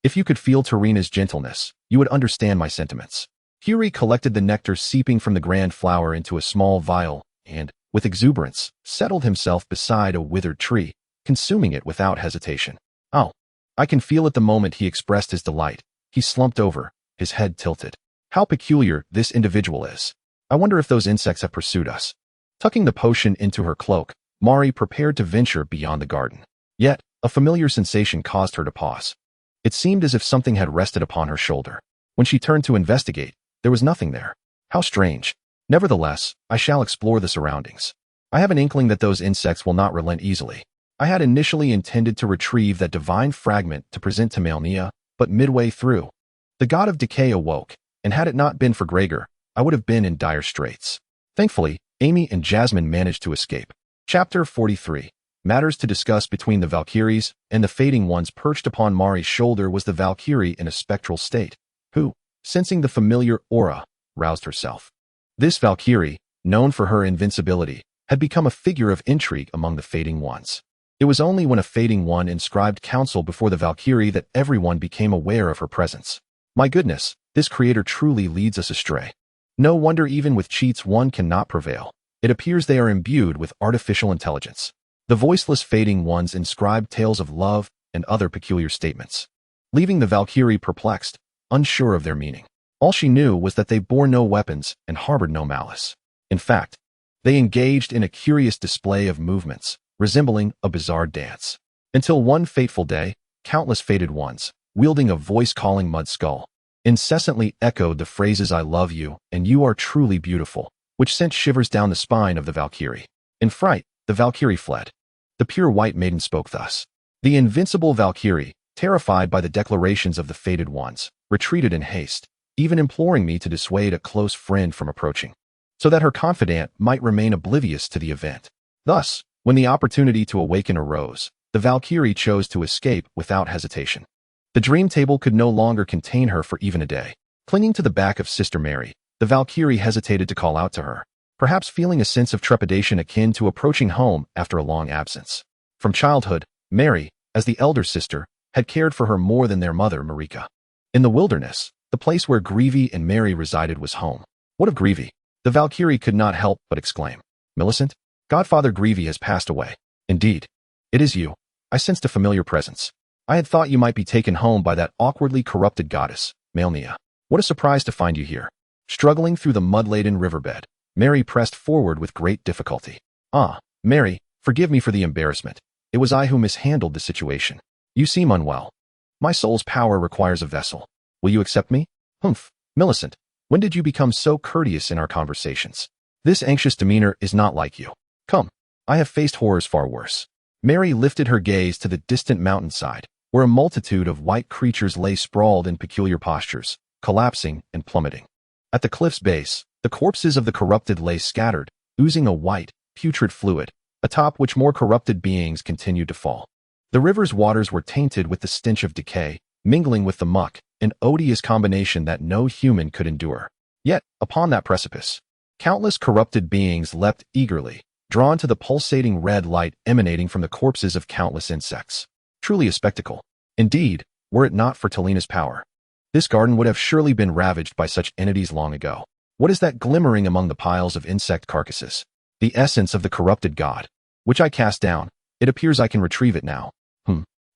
If you could feel Terina's gentleness, you would understand my sentiments. Huri collected the nectar seeping from the grand flower into a small vial, and, with exuberance, settled himself beside a withered tree, consuming it without hesitation. Oh, I can feel it the moment he expressed his delight. He slumped over, his head tilted. How peculiar this individual is. I wonder if those insects have pursued us. Tucking the potion into her cloak, Mari prepared to venture beyond the garden. Yet, a familiar sensation caused her to pause. It seemed as if something had rested upon her shoulder. When she turned to investigate, there was nothing there. How strange. Nevertheless, I shall explore the surroundings. I have an inkling that those insects will not relent easily. I had initially intended to retrieve that divine fragment to present to Malenia, but midway through, the god of decay awoke, and had it not been for Gregor, I would have been in dire straits. Thankfully, Amy and Jasmine managed to escape. Chapter 43. Matters to discuss between the Valkyries and the fading ones. Perched upon Mari's shoulder was the Valkyrie in a spectral state, who, sensing the familiar aura, roused herself. This Valkyrie, known for her invincibility, had become a figure of intrigue among the fading ones. It was only when a fading one inscribed counsel before the Valkyrie that everyone became aware of her presence. My goodness, this creator truly leads us astray. No wonder even with cheats one cannot prevail. It appears they are imbued with artificial intelligence. The voiceless fading ones inscribed tales of love and other peculiar statements, leaving the Valkyrie perplexed, unsure of their meaning. All she knew was that they bore no weapons and harbored no malice. In fact, they engaged in a curious display of movements, resembling a bizarre dance. Until one fateful day, countless faded ones, wielding a voice-calling mud skull, incessantly echoed the phrases "I love you" and "You are truly beautiful," which sent shivers down the spine of the Valkyrie. In fright, the Valkyrie fled. The pure white maiden spoke thus. The invincible Valkyrie, terrified by the declarations of the faded ones, retreated in haste, even imploring me to dissuade a close friend from approaching, so that her confidant might remain oblivious to the event. Thus, when the opportunity to awaken arose, the Valkyrie chose to escape without hesitation. The dream table could no longer contain her for even a day. Clinging to the back of Sister Mary, the Valkyrie hesitated to call out to her, perhaps feeling a sense of trepidation akin to approaching home after a long absence. From childhood, Mary, as the elder sister, had cared for her more than their mother, Marika. In the wilderness, the place where Greavy and Mary resided was home. What of Greavy? The Valkyrie could not help but exclaim. Millicent? Godfather Greavy has passed away. Indeed. It is you. I sensed a familiar presence. I had thought you might be taken home by that awkwardly corrupted goddess, Malenia. What a surprise to find you here. Struggling through the mud-laden riverbed, Mary pressed forward with great difficulty. Ah, Mary, forgive me for the embarrassment. It was I who mishandled the situation. You seem unwell. My soul's power requires a vessel. Will you accept me? Humph. Millicent, when did you become so courteous in our conversations? This anxious demeanor is not like you. Come, I have faced horrors far worse. Mary lifted her gaze to the distant mountainside, where a multitude of white creatures lay sprawled in peculiar postures, collapsing and plummeting. At the cliff's base, the corpses of the corrupted lay scattered, oozing a white, putrid fluid, atop which more corrupted beings continued to fall. The river's waters were tainted with the stench of decay, mingling with the muck, an odious combination that no human could endure. Yet, upon that precipice, countless corrupted beings leapt eagerly, drawn to the pulsating red light emanating from the corpses of countless insects. Truly a spectacle. Indeed, were it not for Talina's power, this garden would have surely been ravaged by such entities long ago. What is that glimmering among the piles of insect carcasses? The essence of the corrupted god, which I cast down. It appears I can retrieve it now.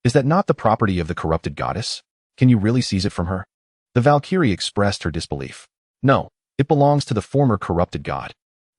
Is that not the property of the corrupted goddess? Can you really seize it from her? The Valkyrie expressed her disbelief. No, it belongs to the former corrupted god.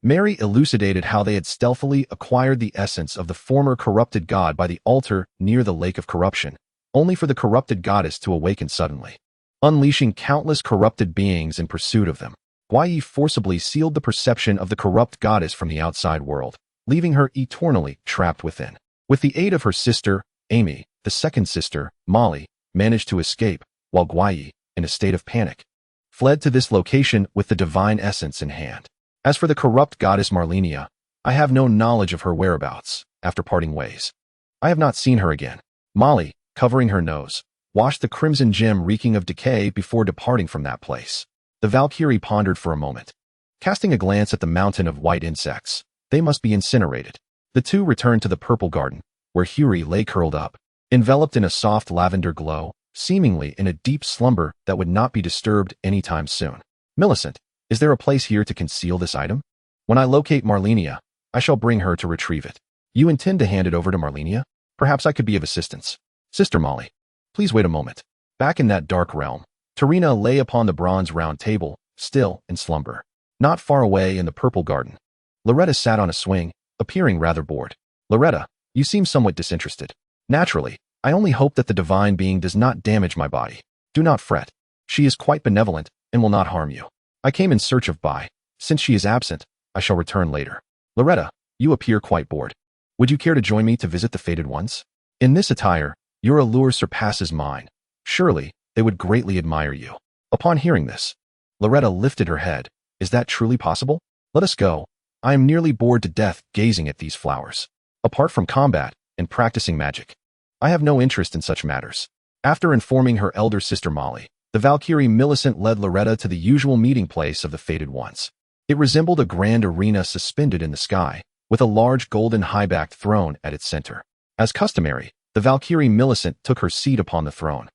Mary elucidated how they had stealthily acquired the essence of the former corrupted god by the altar near the Lake of Corruption, only for the corrupted goddess to awaken suddenly, unleashing countless corrupted beings in pursuit of them. Yi forcibly sealed the perception of the corrupt goddess from the outside world, leaving her eternally trapped within. With the aid of her sister, Amy, the second sister, Molly, managed to escape, while Yi, in a state of panic, fled to this location with the divine essence in hand. As for the corrupt goddess Malenia, I have no knowledge of her whereabouts after parting ways. I have not seen her again. Molly, covering her nose, washed the crimson gem reeking of decay before departing from that place. The Valkyrie pondered for a moment. Casting a glance at the mountain of white insects, they must be incinerated. The two returned to the purple garden, where Huri lay curled up, enveloped in a soft lavender glow, seemingly in a deep slumber that would not be disturbed anytime soon. Millicent, is there a place here to conceal this item? When I locate Malenia, I shall bring her to retrieve it. You intend to hand it over to Malenia? Perhaps I could be of assistance. Sister Molly, please wait a moment. Back in that dark realm, Tarina lay upon the bronze round table, still in slumber. Not far away in the purple garden, Loretta sat on a swing, appearing rather bored. Loretta, you seem somewhat disinterested. Naturally, I only hope that the divine being does not damage my body. Do not fret. She is quite benevolent and will not harm you. I came in search of Bai. Since she is absent, I shall return later. Loretta, you appear quite bored. Would you care to join me to visit the Fated Ones? In this attire, your allure surpasses mine. Surely, they would greatly admire you. Upon hearing this, Loretta lifted her head. Is that truly possible? Let us go. I am nearly bored to death gazing at these flowers. Apart from combat and practicing magic, I have no interest in such matters. After informing her elder sister Molly, the Valkyrie Millicent led Loretta to the usual meeting place of the Fated Ones. It resembled a grand arena suspended in the sky, with a large golden high-backed throne at its center. As customary, the Valkyrie Millicent took her seat upon the throne,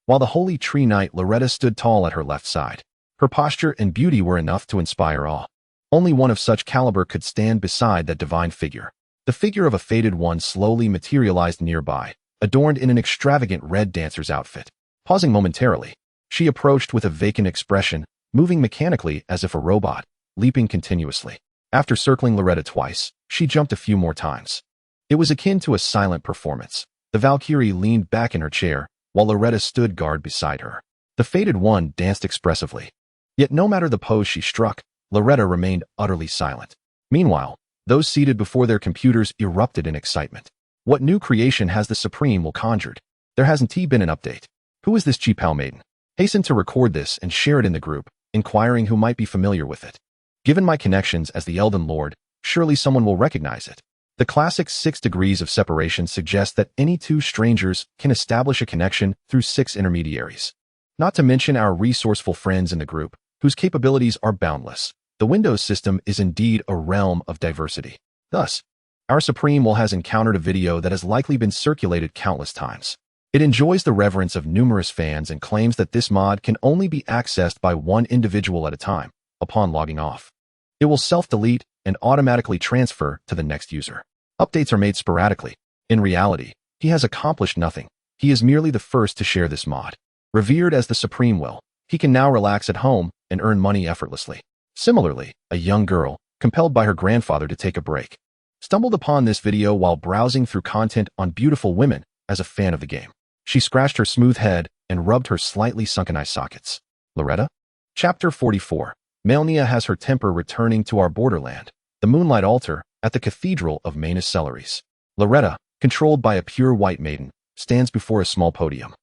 while the Holy Tree Knight Loretta stood tall at her left side. Her posture and beauty were enough to inspire awe. Only one of such caliber could stand beside that divine figure. The figure of a Fated One slowly materialized nearby, adorned in an extravagant red dancer's outfit. Pausing momentarily, she approached with a vacant expression, moving mechanically as if a robot, leaping continuously. After circling Loretta twice, she jumped a few more times. It was akin to a silent performance. The Valkyrie leaned back in her chair, while Loretta stood guard beside her. The Fated One danced expressively. Yet no matter the pose she struck, Loretta remained utterly silent. Meanwhile, those seated before their computers erupted in excitement. What new creation has the Supreme will conjured? There hasn't been an update. Who is this Chi-Pao maiden? Hasten to record this and share it in the group, inquiring who might be familiar with it. Given my connections as the Elden Lord, surely someone will recognize it. The classic 6 degrees of separation suggests that any two strangers can establish a connection through 6 intermediaries. Not to mention our resourceful friends in the group, whose capabilities are boundless. The Windows system is indeed a realm of diversity. Thus, our Supreme will has encountered a video that has likely been circulated countless times. It enjoys the reverence of numerous fans and claims that this mod can only be accessed by one individual at a time, upon logging off. It will self-delete and automatically transfer to the next user. Updates are made sporadically. In reality, he has accomplished nothing. He is merely the first to share this mod. Revered as the Supreme will, he can now relax at home and earn money effortlessly. Similarly, a young girl, compelled by her grandfather to take a break, stumbled upon this video while browsing through content on beautiful women as a fan of the game. She scratched her smooth head and rubbed her slightly sunken eye sockets. Loretta? Chapter 44. Malenia has her temper returning to our borderland. The moonlight altar at the Cathedral of Manus Celeries. Loretta, controlled by a pure white maiden, stands before a small podium.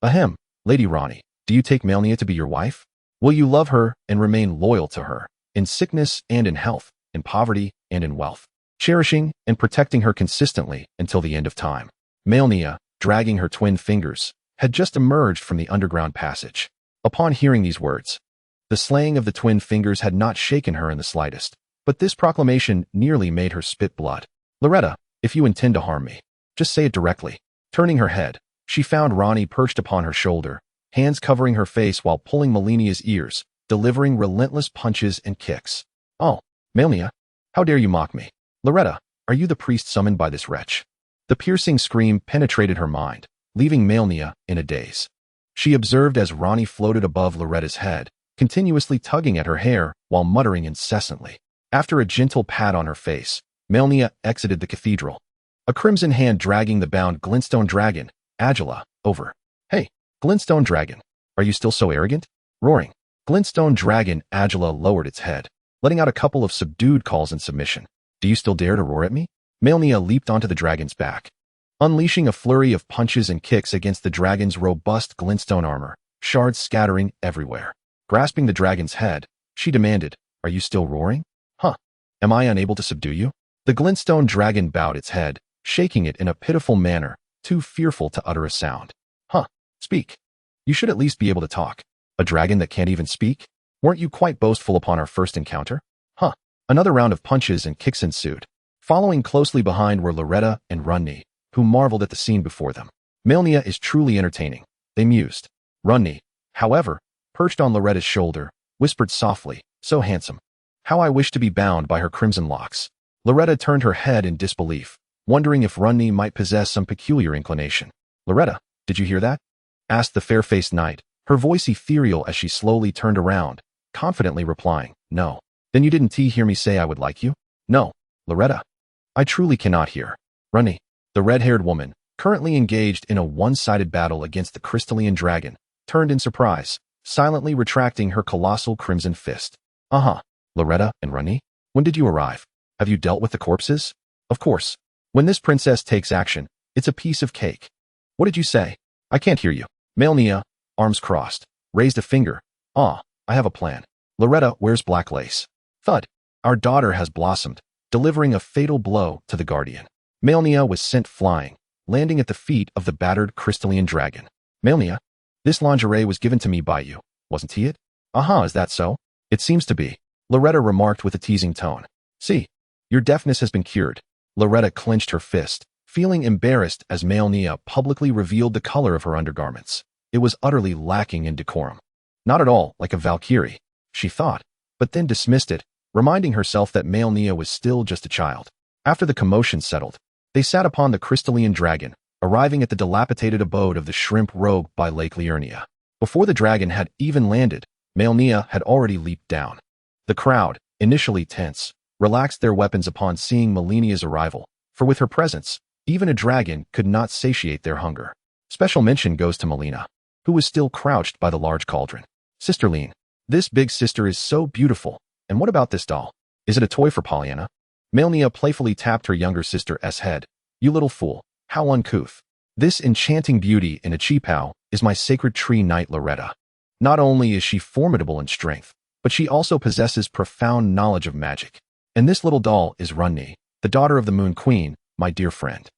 Ahem, Lady Ronnie, do you take Malenia to be your wife? Will you love her and remain loyal to her, in sickness and in health, in poverty and in wealth, cherishing and protecting her consistently until the end of time? Malenia, dragging her twin fingers, had just emerged from the underground passage. Upon hearing these words, the slaying of the twin fingers had not shaken her in the slightest, but this proclamation nearly made her spit blood. Loretta, if you intend to harm me, just say it directly. Turning her head, she found Ronnie perched upon her shoulder, hands covering her face while pulling Malenia's ears, delivering relentless punches and kicks. Oh, Malenia, how dare you mock me? Loretta, are you the priest summoned by this wretch? The piercing scream penetrated her mind, leaving Malenia in a daze. She observed as Ronnie floated above Loretta's head, continuously tugging at her hair while muttering incessantly. After a gentle pat on her face, Malenia exited the cathedral, a crimson hand dragging the bound glintstone dragon, Agila, over. Hey, glintstone dragon, are you still so arrogant? Roaring. Glintstone dragon Agila lowered its head, letting out a couple of subdued calls in submission. Do you still dare to roar at me? Malenia leaped onto the dragon's back, unleashing a flurry of punches and kicks against the dragon's robust glintstone armor, shards scattering everywhere. Grasping the dragon's head, she demanded, Are you still roaring? Huh? Am I unable to subdue you? The glintstone dragon bowed its head, shaking it in a pitiful manner, too fearful to utter a sound. Huh? Speak. You should at least be able to talk. A dragon that can't even speak? Weren't you quite boastful upon our first encounter? Huh? Another round of punches and kicks ensued. Following closely behind were Loretta and Runny, who marveled at the scene before them. Malenia is truly entertaining, they mused. Runny, however, perched on Loretta's shoulder, whispered softly, So handsome. How I wish to be bound by her crimson locks. Loretta turned her head in disbelief, wondering if Runny might possess some peculiar inclination. Loretta, did you hear that? Asked the fair-faced knight, her voice ethereal as she slowly turned around, confidently replying, No. Then you didn't hear me say I would like you? No, Loretta. I truly cannot hear. Runny, the red-haired woman, currently engaged in a one-sided battle against the crystalline dragon, turned in surprise, silently retracting her colossal crimson fist. Loretta and Runny, when did you arrive? Have you dealt with the corpses? Of course. When this princess takes action, it's a piece of cake. What did you say? I can't hear you. Malenia, arms crossed, raised a finger. I have a plan. Loretta wears black lace. Thud. Our daughter has blossomed, delivering a fatal blow to the guardian. Malenia was sent flying, landing at the feet of the battered crystalline dragon. Malenia, this lingerie was given to me by you, wasn't it? Is that so? It seems to be. Loretta remarked with a teasing tone. See, your deafness has been cured. Loretta clenched her fist, feeling embarrassed as Malenia publicly revealed the color of her undergarments. It was utterly lacking in decorum. Not at all like a Valkyrie, she thought, but then dismissed it, reminding herself that Malenia was still just a child. After the commotion settled, they sat upon the crystalline dragon, arriving at the dilapidated abode of the shrimp rogue by Lake Liurnia. Before the dragon had even landed, Malenia had already leaped down. The crowd, initially tense, relaxed their weapons upon seeing Malenia's arrival, for with her presence, even a dragon could not satiate their hunger. Special mention goes to Malenia, who was still crouched by the large cauldron. Sisterline, this big sister is so beautiful, and what about this doll? Is it a toy for Pollyanna? Malenia playfully tapped her younger sister's head. You little fool, how uncouth. This enchanting beauty in a cheapao is my sacred tree knight Loretta. Not only is she formidable in strength, but she also possesses profound knowledge of magic. And this little doll is Runny, the daughter of the Moon Queen, my dear friend.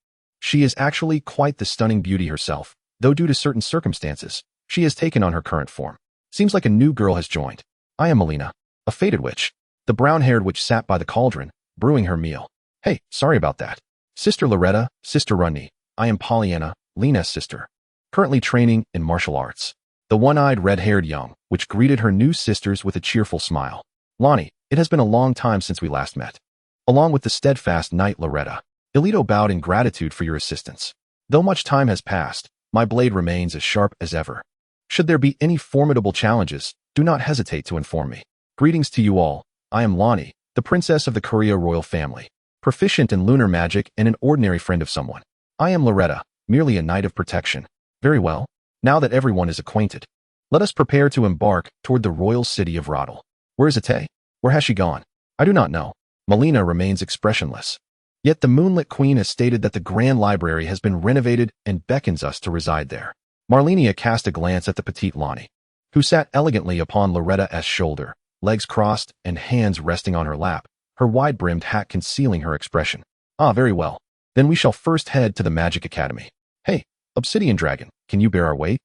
She is actually quite the stunning beauty herself, though due to certain circumstances, she has taken on her current form. Seems like a new girl has joined. I am Malenia, a faded witch, the brown-haired witch sat by the cauldron, brewing her meal. Hey, sorry about that. Sister Loretta, Sister Runny, I am Pollyanna, Lena's sister, currently training in martial arts. The one-eyed red-haired young witch greeted her new sisters with a cheerful smile. Lonnie, it has been a long time since we last met. Along with the steadfast knight Loretta, Elito bowed in gratitude for your assistance. Though much time has passed, my blade remains as sharp as ever. Should there be any formidable challenges, do not hesitate to inform me. Greetings to you all. I am Lonnie, the princess of the Korea royal family, proficient in lunar magic and an ordinary friend of someone. I am Loretta, merely a knight of protection. Very well. Now that everyone is acquainted, let us prepare to embark toward the royal city of Radahn. Where is Ate? Where has she gone? I do not know. Malenia remains expressionless. Yet the Moonlit Queen has stated that the Grand Library has been renovated and beckons us to reside there. Marlenia cast a glance at the petite Lonnie, who sat elegantly upon Loretta's shoulder, legs crossed and hands resting on her lap, her wide-brimmed hat concealing her expression. Very well. Then we shall first head to the Magic Academy. Hey, Obsidian Dragon, can you bear our weight?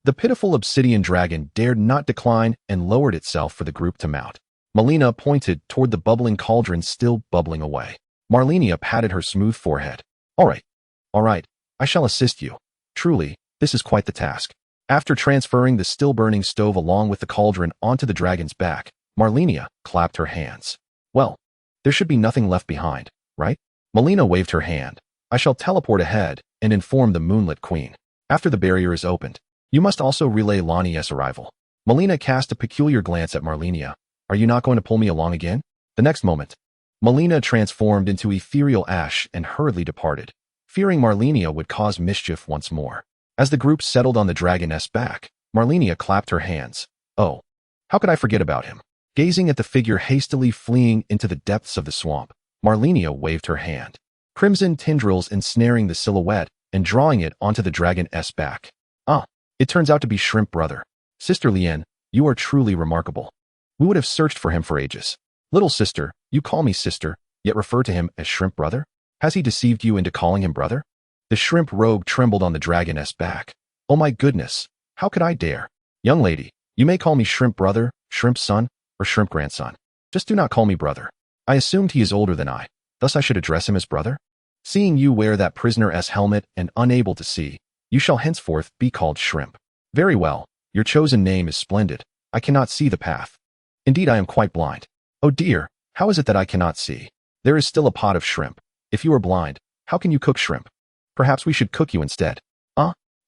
The pitiful Obsidian Dragon dared not decline and lowered itself for the group to mount. Malenia pointed toward the bubbling cauldron still bubbling away. Marlenia patted her smooth forehead. All right, I shall assist you. Truly, this is quite the task. After transferring the still-burning stove along with the cauldron onto the dragon's back, Marlenia clapped her hands. Well, there should be nothing left behind, right? Malenia waved her hand. I shall teleport ahead and inform the Moonlit Queen. After the barrier is opened, you must also relay Lonnie's arrival. Malenia cast a peculiar glance at Marlenia. Are you not going to pull me along again? The next moment, Malenia transformed into ethereal ash and hurriedly departed, fearing Malenia would cause mischief once more. As the group settled on the dragoness back, Malenia clapped her hands. Oh, how could I forget about him? Gazing at the figure hastily fleeing into the depths of the swamp, Malenia waved her hand. Crimson tendrils ensnaring the silhouette and drawing it onto the dragoness back. Ah, it turns out to be Shrimp Brother. Sister Lien, you are truly remarkable. We would have searched for him for ages. Little sister, you call me sister, yet refer to him as Shrimp Brother? Has he deceived you into calling him brother? The shrimp rogue trembled on the dragoness back. Oh my goodness, how could I dare? Young lady, you may call me Shrimp Brother, Shrimp Son, or Shrimp Grandson. Just do not call me brother. I assumed he is older than I, thus I should address him as brother? Seeing you wear that prisoner's helmet and unable to see, you shall henceforth be called Shrimp. Very well, your chosen name is splendid. I cannot see the path. Indeed, I am quite blind. Oh dear, how is it that I cannot see? There is still a pot of shrimp. If you are blind, how can you cook shrimp? Perhaps we should cook you instead.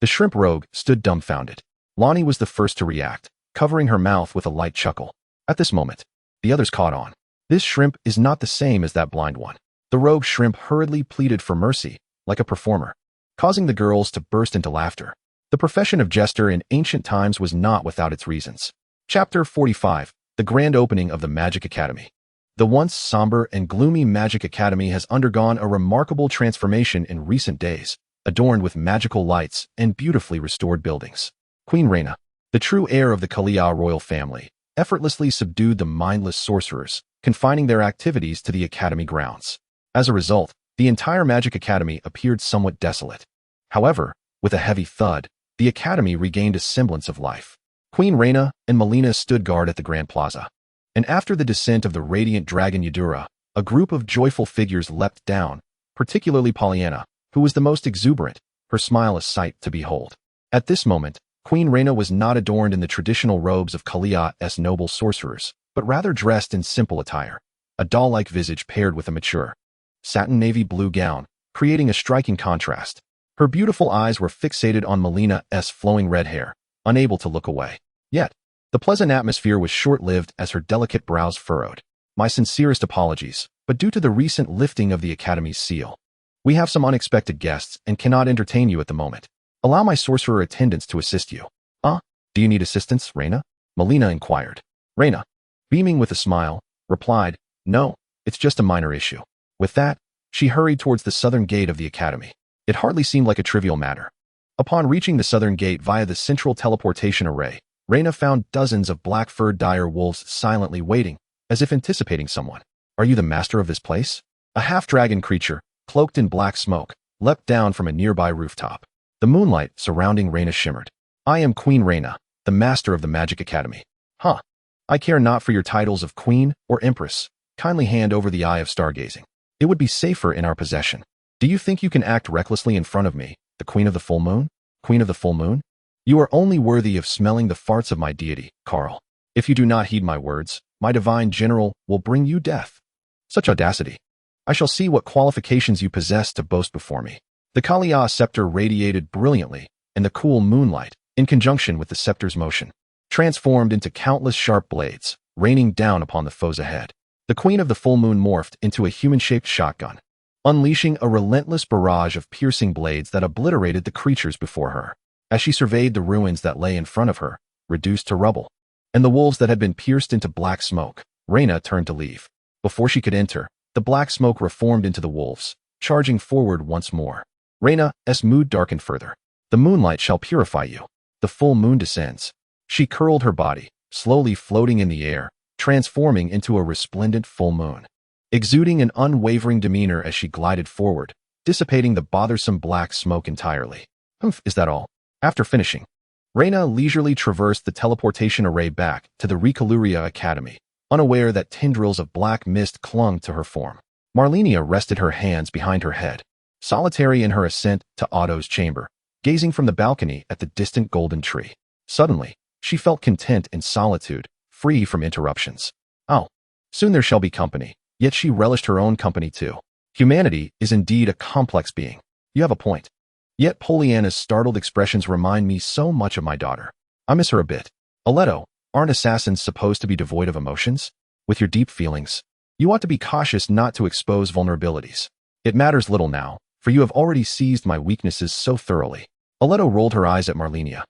The shrimp rogue stood dumbfounded. Lonnie was the first to react, covering her mouth with a light chuckle. At this moment, the others caught on. This shrimp is not the same as that blind one. The rogue shrimp hurriedly pleaded for mercy, like a performer, causing the girls to burst into laughter. The profession of jester in ancient times was not without its reasons. Chapter 45, The Grand Opening of the Magic Academy. The once somber and gloomy Magic Academy has undergone a remarkable transformation in recent days, adorned with magical lights and beautifully restored buildings. Queen Reyna, the true heir of the Kalia royal family, effortlessly subdued the mindless sorcerers, confining their activities to the academy grounds. As a result, the entire Magic Academy appeared somewhat desolate. However, with a heavy thud, the academy regained a semblance of life. Queen Reyna and Malenia stood guard at the Grand Plaza. And after the descent of the radiant dragon Yudura, a group of joyful figures leapt down, particularly Pollyanna, who was the most exuberant, her smile a sight to behold. At this moment, Queen Reyna was not adorned in the traditional robes of Kalia's noble sorcerers, but rather dressed in simple attire, a doll-like visage paired with a mature, satin navy blue gown, creating a striking contrast. Her beautiful eyes were fixated on Malenia's flowing red hair, unable to look away. Yet, the pleasant atmosphere was short-lived as her delicate brows furrowed. My sincerest apologies, but due to the recent lifting of the Academy's seal, we have some unexpected guests and cannot entertain you at the moment. Allow my sorcerer attendants to assist you. Do you need assistance, Reyna? Malenia inquired. Reyna, beaming with a smile, replied, No, it's just a minor issue. With that, she hurried towards the southern gate of the Academy. It hardly seemed like a trivial matter. Upon reaching the southern gate via the central teleportation array, Reyna found dozens of black-furred dire wolves silently waiting, as if anticipating someone. Are you the master of this place? A half-dragon creature, cloaked in black smoke, leapt down from a nearby rooftop. The moonlight surrounding Reyna shimmered. I am Queen Reyna, the master of the Magic Academy. I care not for your titles of queen or empress. Kindly hand over the eye of stargazing. It would be safer in our possession. Do you think you can act recklessly in front of me, the Queen of the Full Moon? Queen of the Full Moon? You are only worthy of smelling the farts of my deity, Carl. If you do not heed my words, my divine general will bring you death. Such audacity. I shall see what qualifications you possess to boast before me. The Kalia scepter radiated brilliantly, and the cool moonlight, in conjunction with the scepter's motion, transformed into countless sharp blades, raining down upon the foes ahead. The Queen of the Full Moon morphed into a human-shaped shotgun, unleashing a relentless barrage of piercing blades that obliterated the creatures before her. As she surveyed the ruins that lay in front of her, reduced to rubble, and the wolves that had been pierced into black smoke, Reyna turned to leave. Before she could enter, the black smoke reformed into the wolves, charging forward once more. Reyna's mood darkened further. The moonlight shall purify you. The full moon descends. She curled her body, slowly floating in the air, transforming into a resplendent full moon, exuding an unwavering demeanor as she glided forward, dissipating the bothersome black smoke entirely. Is that all? After finishing, Reyna leisurely traversed the teleportation array back to the Recaluria Academy, unaware that tendrils of black mist clung to her form. Malenia rested her hands behind her head, solitary in her ascent to Otto's chamber, gazing from the balcony at the distant golden tree. Suddenly, she felt content in solitude, free from interruptions. Soon there shall be company, yet she relished her own company too. Humanity is indeed a complex being. You have a point. Yet Pollyanna's startled expressions remind me so much of my daughter. I miss her a bit. Aletto, aren't assassins supposed to be devoid of emotions? With your deep feelings, You ought to be cautious not to expose vulnerabilities. It matters little now, for you have already seized my weaknesses so thoroughly. Aleto rolled her eyes at Malenia,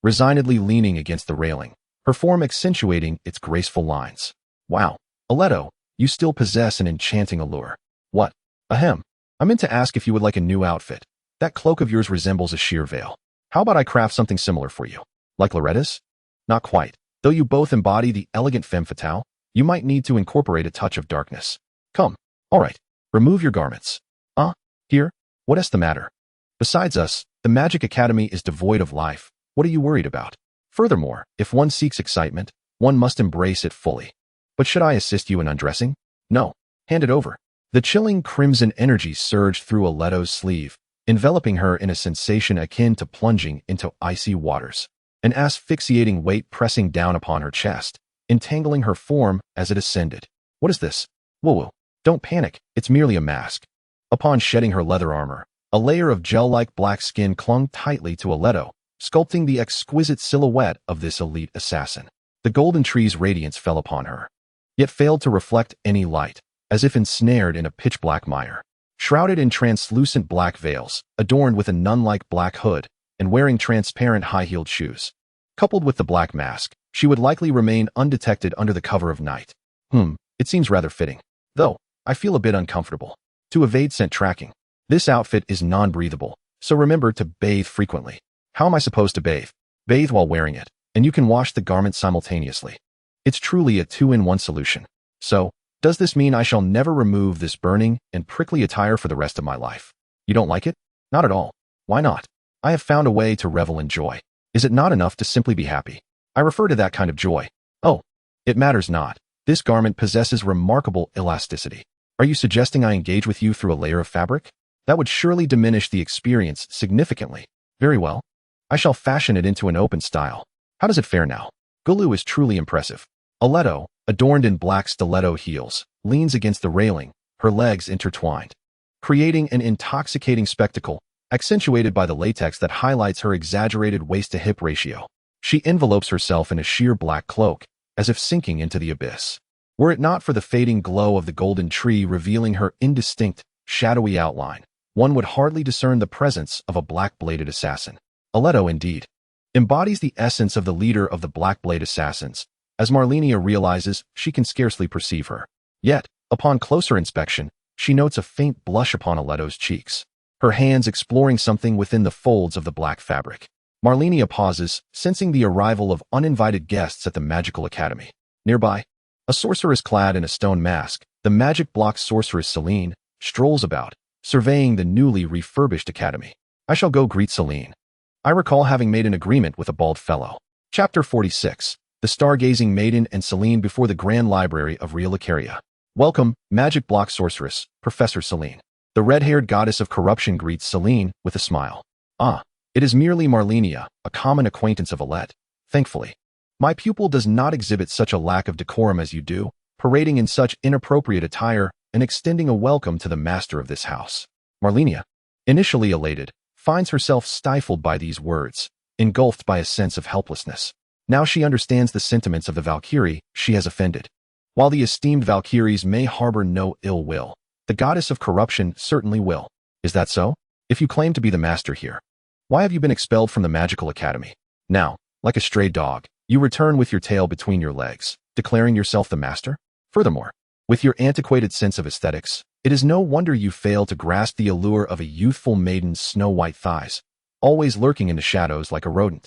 resignedly leaning against the railing, her form accentuating its graceful lines. Wow, Aleto, you still possess an enchanting allure. What? Ahem. I meant to ask if you would like a new outfit. That cloak of yours resembles a sheer veil. How about I craft something similar for you? Like Loretta's? Not quite. Though you both embody the elegant femme fatale, you might need to incorporate a touch of darkness. Come. All right. Remove your garments. Here? What's the matter? Besides us, the Magic Academy is devoid of life. What are you worried about? Furthermore, if one seeks excitement, one must embrace it fully. But should I assist you in undressing? No. Hand it over. The chilling crimson energy surged through Aleto's sleeve, enveloping her in a sensation akin to plunging into icy waters. An asphyxiating weight pressing down upon her chest, entangling her form as it ascended. What is this? Whoa, don't panic, it's merely a mask. Upon shedding her leather armor, a layer of gel-like black skin clung tightly to Aleto, sculpting the exquisite silhouette of this elite assassin. The golden tree's radiance fell upon her, yet failed to reflect any light, as if ensnared in a pitch-black mire. Shrouded in translucent black veils, adorned with a nun-like black hood, and wearing transparent high-heeled shoes. Coupled with the black mask, she would likely remain undetected under the cover of night. It seems rather fitting. Though, I feel a bit uncomfortable. To evade scent tracking, this outfit is non-breathable, so remember to bathe frequently. How am I supposed to bathe? Bathe while wearing it, and you can wash the garment simultaneously. It's truly a two-in-one solution. So, does this mean I shall never remove this burning and prickly attire for the rest of my life? You don't like it? Not at all. Why not? I have found a way to revel in joy. Is it not enough to simply be happy? I refer to that kind of joy. Oh, it matters not. This garment possesses remarkable elasticity. Are you suggesting I engage with you through a layer of fabric? That would surely diminish the experience significantly. Very well. I shall fashion it into an open style. How does it fare now? Gulu is truly impressive. Aleto, adorned in black stiletto heels, leans against the railing, her legs intertwined, creating an intoxicating spectacle, accentuated by the latex that highlights her exaggerated waist-to-hip ratio. She envelopes herself in a sheer black cloak, as if sinking into the abyss. Were it not for the fading glow of the golden tree revealing her indistinct, shadowy outline, one would hardly discern the presence of a black-bladed assassin. Aleto, indeed, embodies the essence of the leader of the black-blade assassins, as Malenia realizes she can scarcely perceive her. Yet, upon closer inspection, she notes a faint blush upon Aleto's cheeks, her hands exploring something within the folds of the black fabric. Malenia pauses, sensing the arrival of uninvited guests at the Magical Academy. Nearby, a sorceress clad in a stone mask, the magic block sorceress Celine, strolls about, surveying the newly refurbished academy. I shall go greet Celine. I recall having made an agreement with a bald fellow. Chapter 46. The Stargazing Maiden and Celine before the Grand Library of Real Icaria. Welcome, magic block sorceress, Professor Celine. The red-haired goddess of corruption greets Celine with a smile. It is merely Malenia, a common acquaintance of Alette. Thankfully, my pupil does not exhibit such a lack of decorum as you do, parading in such inappropriate attire and extending a welcome to the master of this house. Malenia, initially elated, finds herself stifled by these words, engulfed by a sense of helplessness. Now she understands the sentiments of the Valkyrie she has offended. While the esteemed Valkyries may harbor no ill will, the goddess of corruption certainly will. Is that so? If you claim to be the master here, why have you been expelled from the Magical Academy? Now, like a stray dog, you return with your tail between your legs, declaring yourself the master? Furthermore, with your antiquated sense of aesthetics, it is no wonder you fail to grasp the allure of a youthful maiden's snow-white thighs, always lurking in the shadows like a rodent.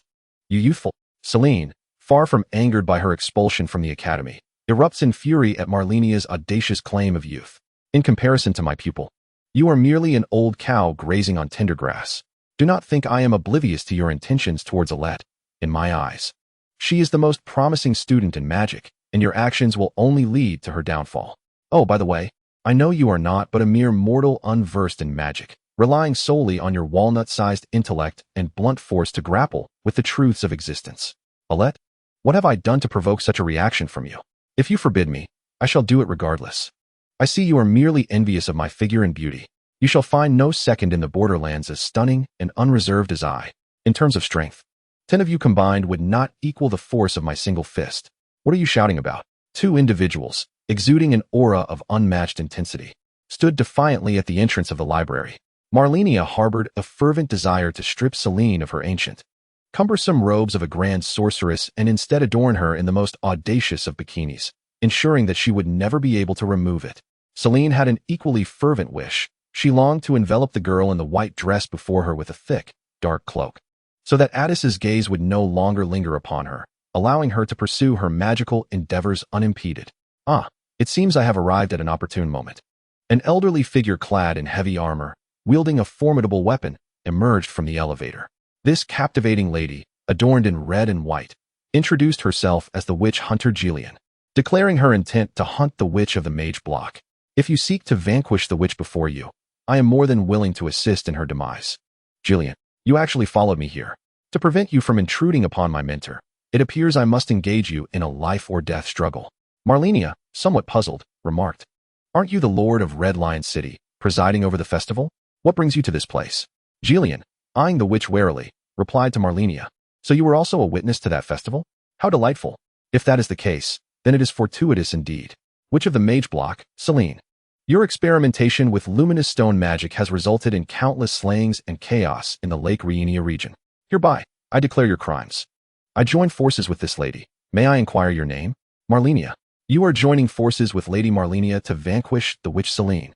You youthful. Celine, far from angered by her expulsion from the academy, erupts in fury at Malenia's audacious claim of youth. In comparison to my pupil, you are merely an old cow grazing on tender grass. Do not think I am oblivious to your intentions towards Alette. In my eyes, she is the most promising student in magic, and your actions will only lead to her downfall. Oh, by the way, I know you are not but a mere mortal unversed in magic, relying solely on your walnut-sized intellect and blunt force to grapple with the truths of existence. Alette, what have I done to provoke such a reaction from you? If you forbid me, I shall do it regardless. I see you are merely envious of my figure and beauty. You shall find no second in the borderlands as stunning and unreserved as I. In terms of strength, 10 of you combined would not equal the force of my single fist. What are you shouting about? 2 individuals, exuding an aura of unmatched intensity, stood defiantly at the entrance of the library. Malenia harbored a fervent desire to strip Selene of her ancient, cumbersome robes of a grand sorceress and instead adorn her in the most audacious of bikinis, ensuring that she would never be able to remove it. Selene had an equally fervent wish. She longed to envelop the girl in the white dress before her with a thick, dark cloak, so that Addis's gaze would no longer linger upon her, allowing her to pursue her magical endeavors unimpeded. Ah, it seems I have arrived at an opportune moment. An elderly figure clad in heavy armor, wielding a formidable weapon, emerged from the elevator. This captivating lady, adorned in red and white, introduced herself as the witch hunter Jillian, declaring her intent to hunt the witch of the mage block. If you seek to vanquish the witch before you, I am more than willing to assist in her demise. Jillian, you actually followed me here. To prevent you from intruding upon my mentor, it appears I must engage you in a life-or-death struggle. Malenia, somewhat puzzled, remarked. Aren't you the Lord of Red Lion City, presiding over the festival? What brings you to this place? Jillian, eyeing the witch warily, replied to Malenia. So you were also a witness to that festival? How delightful. If that is the case, then it is fortuitous indeed. Witch of the mage block, Selene. Your experimentation with luminous stone magic has resulted in countless slayings and chaos in the Lake Rhyenia region. Hereby, I declare your crimes. I join forces with this lady. May I inquire your name? Malenia. You are joining forces with Lady Malenia to vanquish the witch Selene.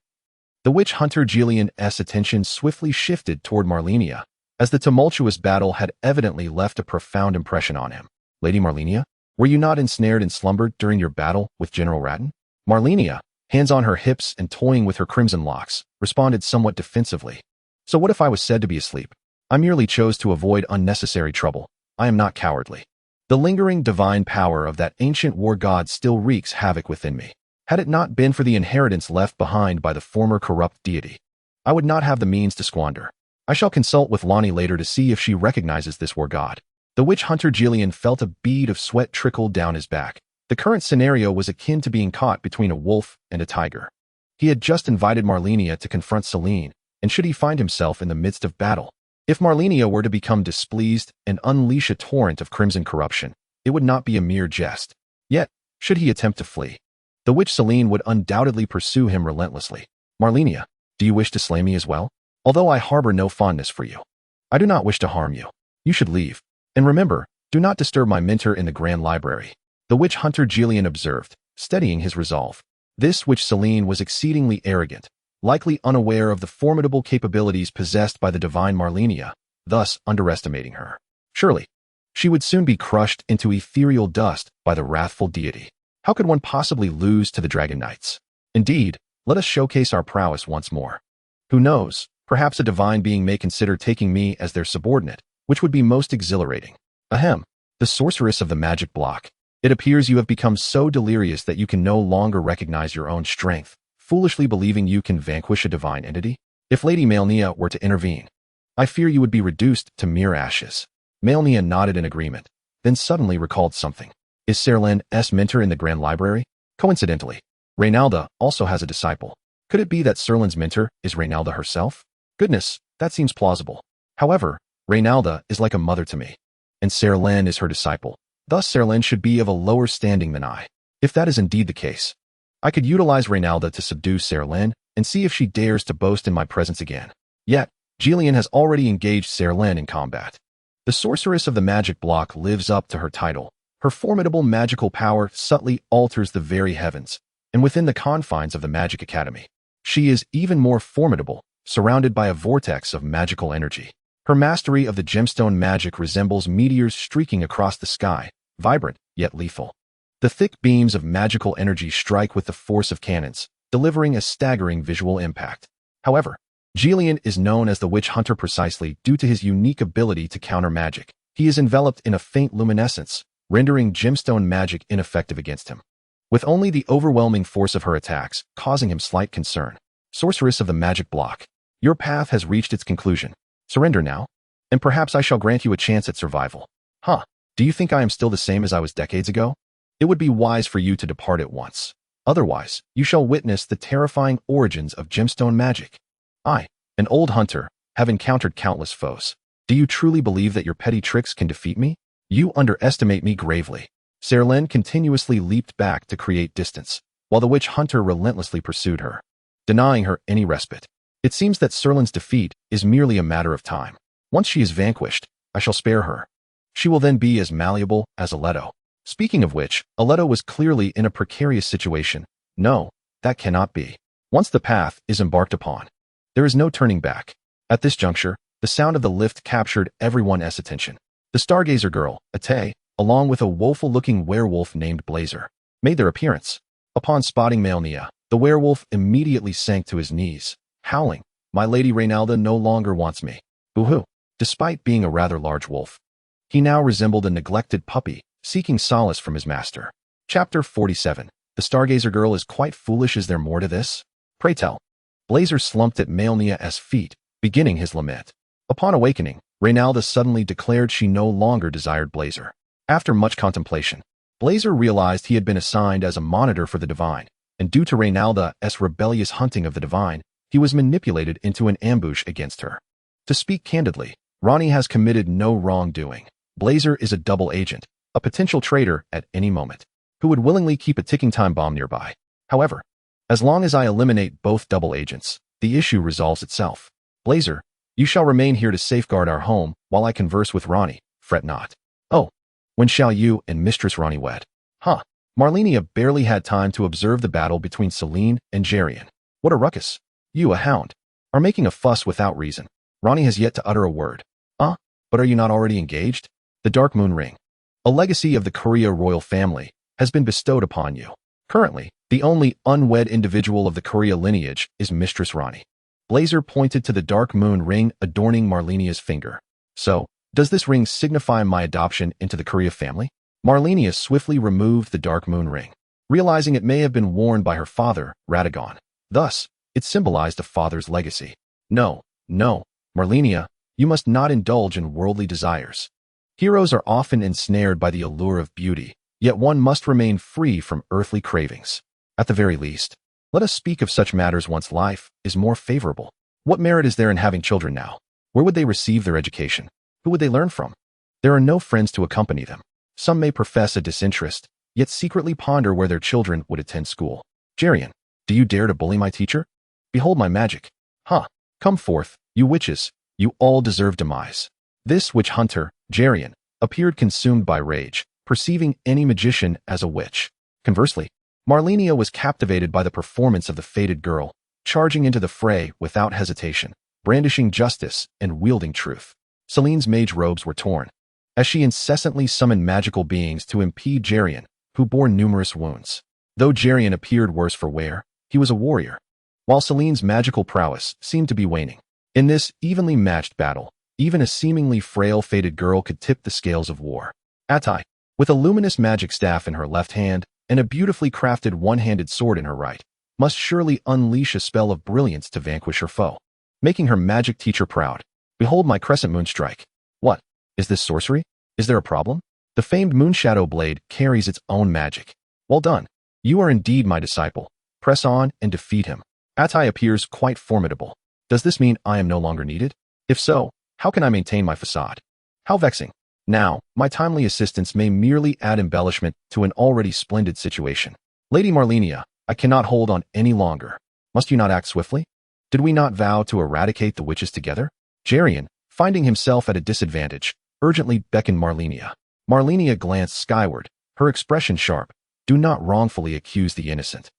The witch hunter Jillian's attention swiftly shifted toward Malenia, as the tumultuous battle had evidently left a profound impression on him. Lady Malenia, were you not ensnared in slumber during your battle with General Radahn? Malenia, hands on her hips and toying with her crimson locks, responded somewhat defensively. So what if I was said to be asleep? I merely chose to avoid unnecessary trouble. I am not cowardly. The lingering divine power of that ancient war god still wreaks havoc within me. Had it not been for the inheritance left behind by the former corrupt deity, I would not have the means to squander. I shall consult with Lonnie later to see if she recognizes this war god. The witch hunter Jillian felt a bead of sweat trickle down his back. The current scenario was akin to being caught between a wolf and a tiger. He had just invited Malenia to confront Selene, and should he find himself in the midst of battle? If Malenia were to become displeased and unleash a torrent of crimson corruption, it would not be a mere jest. Yet, should he attempt to flee, the witch Selene would undoubtedly pursue him relentlessly. Malenia, do you wish to slay me as well? Although I harbor no fondness for you, I do not wish to harm you. You should leave. And remember, do not disturb my mentor in the Grand Library. The witch hunter Jillian observed, steadying his resolve. This witch Selene was exceedingly arrogant, likely unaware of the formidable capabilities possessed by the divine Malenia, thus underestimating her. Surely, she would soon be crushed into ethereal dust by the wrathful deity. How could one possibly lose to the Dragon Knights? Indeed, let us showcase our prowess once more. Who knows, perhaps a divine being may consider taking me as their subordinate, which would be most exhilarating. Ahem, the sorceress of the magic block. It appears you have become so delirious that you can no longer recognize your own strength, foolishly believing you can vanquish a divine entity? If Lady Malenia were to intervene, I fear you would be reduced to mere ashes. Malenia nodded in agreement, then suddenly recalled something. Is Serlen's mentor in the Grand Library? Coincidentally, Reynalda also has a disciple. Could it be that Serlen's mentor is Reynalda herself? Goodness, that seems plausible. However, Reynalda is like a mother to me, and Serlen is her disciple. Thus Serlen should be of a lower standing than I. If that is indeed the case, I could utilize Reynalda to subdue Serlen and see if she dares to boast in my presence again. Yet, Jillian has already engaged Serlen in combat. The sorceress of the magic block lives up to her title. Her formidable magical power subtly alters the very heavens, and within the confines of the Magic Academy, she is even more formidable, surrounded by a vortex of magical energy. Her mastery of the gemstone magic resembles meteors streaking across the sky, vibrant yet lethal. The thick beams of magical energy strike with the force of cannons, delivering a staggering visual impact. However, Jillian is known as the Witch Hunter precisely due to his unique ability to counter magic. He is enveloped in a faint luminescence, rendering gemstone magic ineffective against him, with only the overwhelming force of her attacks causing him slight concern. Sorceress of the magic block, your path has reached its conclusion. Surrender now, and perhaps I shall grant you a chance at survival. Huh, do you think I am still the same as I was decades ago? It would be wise for you to depart at once. Otherwise, you shall witness the terrifying origins of gemstone magic. I, an old hunter, have encountered countless foes. Do you truly believe that your petty tricks can defeat me? You underestimate me gravely. Serlen continuously leaped back to create distance, while the witch hunter relentlessly pursued her, denying her any respite. It seems that Serlin's defeat is merely a matter of time. Once she is vanquished, I shall spare her. She will then be as malleable as a Leto. Speaking of which, Aleto was clearly in a precarious situation. No, that cannot be. Once the path is embarked upon, there is no turning back. At this juncture, the sound of the lift captured everyone's attention. The stargazer girl, Ate, along with a woeful-looking werewolf named Blazer, made their appearance. Upon spotting Malenia, the werewolf immediately sank to his knees, howling, "My lady Reynalda no longer wants me." Boo-hoo. Despite being a rather large wolf, he now resembled a neglected puppy, seeking solace from his master. Chapter 47. The stargazer girl is quite foolish. Is there more to this? Pray tell. Blazer slumped at Malenia's feet, beginning his lament. Upon awakening, Reynalda suddenly declared she no longer desired Blazer. After much contemplation, Blazer realized he had been assigned as a monitor for the divine, and due to Reynalda's rebellious hunting of the divine, he was manipulated into an ambush against her. To speak candidly, Ronnie has committed no wrongdoing. Blazer is a double agent, a potential traitor at any moment, who would willingly keep a ticking time bomb nearby. However, as long as I eliminate both double agents, the issue resolves itself. Blazer, you shall remain here to safeguard our home while I converse with Ronnie. Fret not. Oh, when shall you and Mistress Ronnie wed? Huh. Malenia barely had time to observe the battle between Selene and Jerian. What a ruckus. You, a hound, are making a fuss without reason. Ronnie has yet to utter a word. But are you not already engaged? The Dark Moon Ring, a legacy of the Korea royal family, has been bestowed upon you. Currently, the only unwed individual of the Korea lineage is Mistress Ronnie. Blazer pointed to the Dark Moon Ring adorning Malenia's finger. So, does this ring signify my adoption into the Korea family? Malenia swiftly removed the Dark Moon Ring, realizing it may have been worn by her father, Radahn. Thus, it symbolized a father's legacy. No, Malenia, you must not indulge in worldly desires. Heroes are often ensnared by the allure of beauty, yet one must remain free from earthly cravings. At the very least, let us speak of such matters once life is more favorable. What merit is there in having children now? Where would they receive their education? Who would they learn from? There are no friends to accompany them. Some may profess a disinterest, yet secretly ponder where their children would attend school. Jerian, do you dare to bully my teacher? Behold my magic. Come forth, you witches. You all deserve demise. This witch hunter, Jerian, appeared consumed by rage, perceiving any magician as a witch. Conversely, Malenia was captivated by the performance of the fated girl, charging into the fray without hesitation, brandishing justice and wielding truth. Selene's mage robes were torn, as she incessantly summoned magical beings to impede Jerian, who bore numerous wounds. Though Jerian appeared worse for wear, he was a warrior, while Selene's magical prowess seemed to be waning. In this evenly matched battle, even a seemingly frail fated girl could tip the scales of war. Atai, with a luminous magic staff in her left hand and a beautifully crafted one-handed sword in her right, must surely unleash a spell of brilliance to vanquish her foe, making her magic teacher proud. Behold my crescent moon strike. What? Is this sorcery? Is there a problem? The famed Moonshadow Blade carries its own magic. Well done. You are indeed my disciple. Press on and defeat him. Atai appears quite formidable. Does this mean I am no longer needed? If so, how can I maintain my facade? How vexing. Now, my timely assistance may merely add embellishment to an already splendid situation. Lady Malenia, I cannot hold on any longer. Must you not act swiftly? Did we not vow to eradicate the witches together? Jerian, finding himself at a disadvantage, urgently beckoned Malenia. Malenia glanced skyward, her expression sharp. Do not wrongfully accuse the innocent,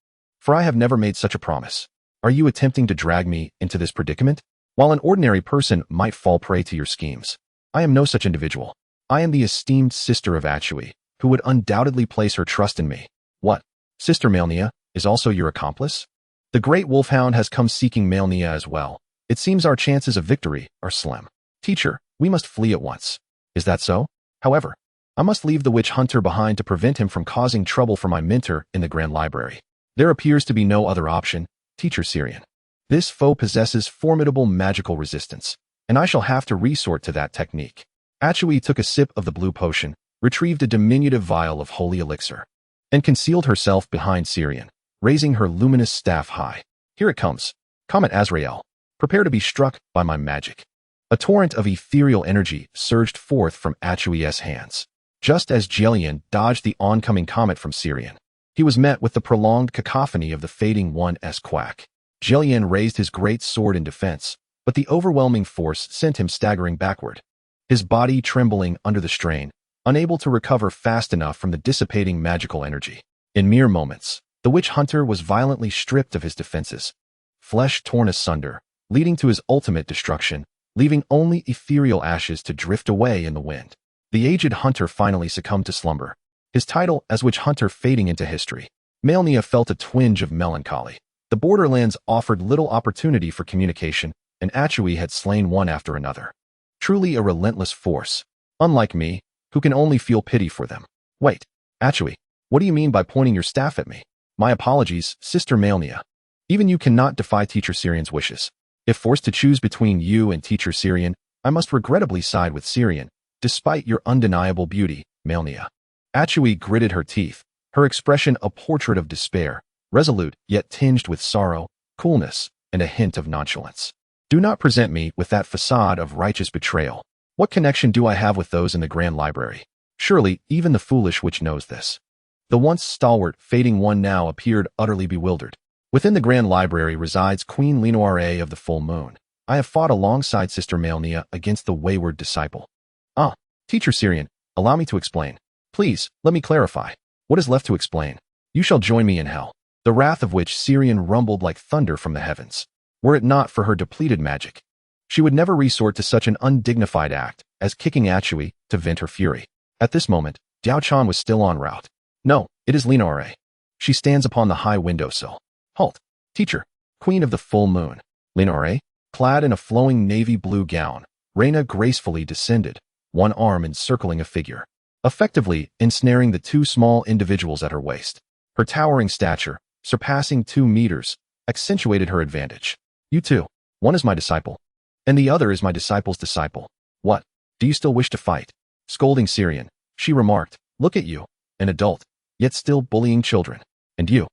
for I have never made such a promise. Are you attempting to drag me into this predicament? While an ordinary person might fall prey to your schemes, I am no such individual. I am the esteemed sister of Achui, who would undoubtedly place her trust in me. What? Sister Malenia is also your accomplice? The great wolfhound has come seeking Malenia as well. It seems our chances of victory are slim. Teacher, we must flee at once. Is that so? However, I must leave the witch hunter behind to prevent him from causing trouble for my mentor in the Grand Library. There appears to be no other option. Teacher Syrian. This foe possesses formidable magical resistance, and I shall have to resort to that technique. Achui took a sip of the blue potion, retrieved a diminutive vial of holy elixir, and concealed herself behind Syrian, raising her luminous staff high. Here it comes. Comet Azrael. Prepare to be struck by my magic. A torrent of ethereal energy surged forth from Achui's hands, just as Jelian dodged the oncoming comet from Syrian. he was met with the prolonged cacophony of the fading one's quack. Jillian raised his great sword in defense, but the overwhelming force sent him staggering backward, his body trembling under the strain, unable to recover fast enough from the dissipating magical energy. In mere moments, the witch hunter was violently stripped of his defenses, flesh torn asunder, leading to his ultimate destruction, leaving only ethereal ashes to drift away in the wind. The aged hunter finally succumbed to slumber, his title as witch hunter fading into history. Malenia felt a twinge of melancholy. The borderlands offered little opportunity for communication, and Achui had slain one after another. Truly a relentless force, unlike me, who can only feel pity for them. Wait, Achui, what do you mean by pointing your staff at me? My apologies, Sister Malenia. Even you cannot defy Teacher Syrian's wishes. If forced to choose between you and Teacher Syrian, I must regrettably side with Syrian, despite your undeniable beauty, Malenia. Achui gritted her teeth, her expression a portrait of despair, resolute yet tinged with sorrow, coolness, and a hint of nonchalance. Do not present me with that facade of righteous betrayal. What connection do I have with those in the Grand Library? Surely, even the foolish witch knows this. The once stalwart, fading one now appeared utterly bewildered. Within the Grand Library resides Queen Linoire of the Full Moon. I have fought alongside Sister Malenia against the wayward disciple. Ah, Teacher Syrian, allow me to explain. Please, let me clarify. What is left to explain? You shall join me in hell, the wrath of which Syrian rumbled like thunder from the heavens. Were it not for her depleted magic, she would never resort to such an undignified act as kicking Achui to vent her fury. At this moment, Diao Chan was still en route. No, it is Linoire. She stands upon the high windowsill. Halt, teacher, Queen of the Full Moon. Linoire, clad in a flowing navy blue gown, Reina gracefully descended, one arm encircling a figure, effectively ensnaring the two small individuals at her waist. Her towering stature, surpassing 2 meters, accentuated her advantage. You two, one is my disciple, and the other is my disciple's disciple. What, do you still wish to fight? Scolding Syrian, she remarked, look at you, an adult, yet still bullying children. And you,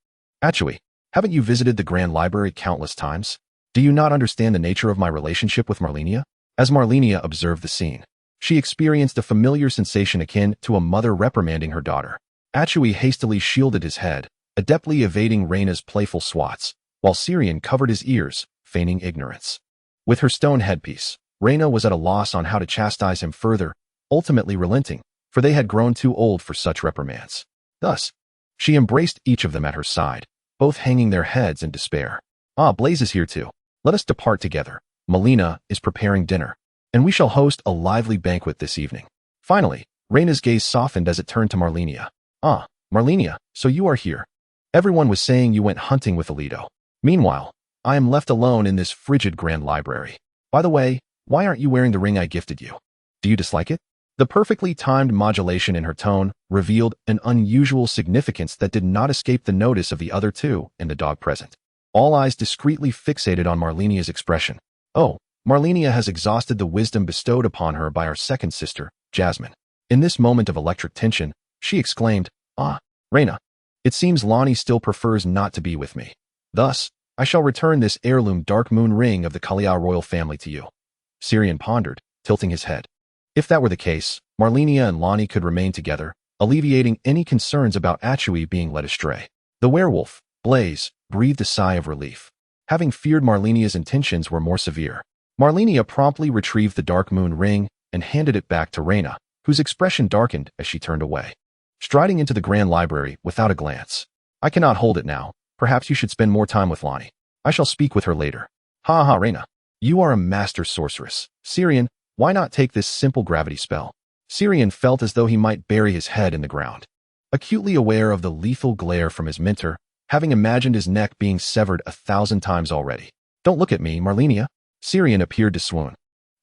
Achui, haven't you visited the Grand Library countless times? Do you not understand the nature of my relationship with Malenia? As Malenia observed the scene, she experienced a familiar sensation akin to a mother reprimanding her daughter. Achui hastily shielded his head, adeptly evading Reina's playful swats, while Syrian covered his ears, feigning ignorance. With her stone headpiece, Reina was at a loss on how to chastise him further, ultimately relenting, for they had grown too old for such reprimands. Thus, she embraced each of them at her side, both hanging their heads in despair. Ah, Blaze is here too. Let us depart together. Malenia is preparing dinner, and we shall host a lively banquet this evening. Finally, Reina's gaze softened as it turned to Malenia. Ah, Malenia, so you are here. Everyone was saying you went hunting with Alito. Meanwhile, I am left alone in this frigid Grand Library. By the way, why aren't you wearing the ring I gifted you? Do you dislike it? The perfectly timed modulation in her tone revealed an unusual significance that did not escape the notice of the other two and the dog present. All eyes discreetly fixated on Malenia's expression. Oh, Malenia has exhausted the wisdom bestowed upon her by our second sister, Jasmine. In this moment of electric tension, she exclaimed, Ah, Reina, it seems Lonnie still prefers not to be with me. Thus, I shall return this heirloom dark moon ring of the Kalia royal family to you. Syrian pondered, tilting his head. If that were the case, Malenia and Lonnie could remain together, alleviating any concerns about Achui being led astray. The werewolf, Blaze, breathed a sigh of relief, having feared Malenia's intentions were more severe. Malenia promptly retrieved the dark moon ring and handed it back to Reina, whose expression darkened as she turned away, striding into the Grand Library without a glance. I cannot hold it now. Perhaps you should spend more time with Lonnie. I shall speak with her later. Ha ha, Reina. You are a master sorceress. Syrian, why not take this simple gravity spell? Syrian felt as though he might bury his head in the ground. Acutely aware of the lethal glare from his mentor, having imagined his neck being severed 1,000 times already. Don't look at me, Malenia. Syrian appeared to swoon.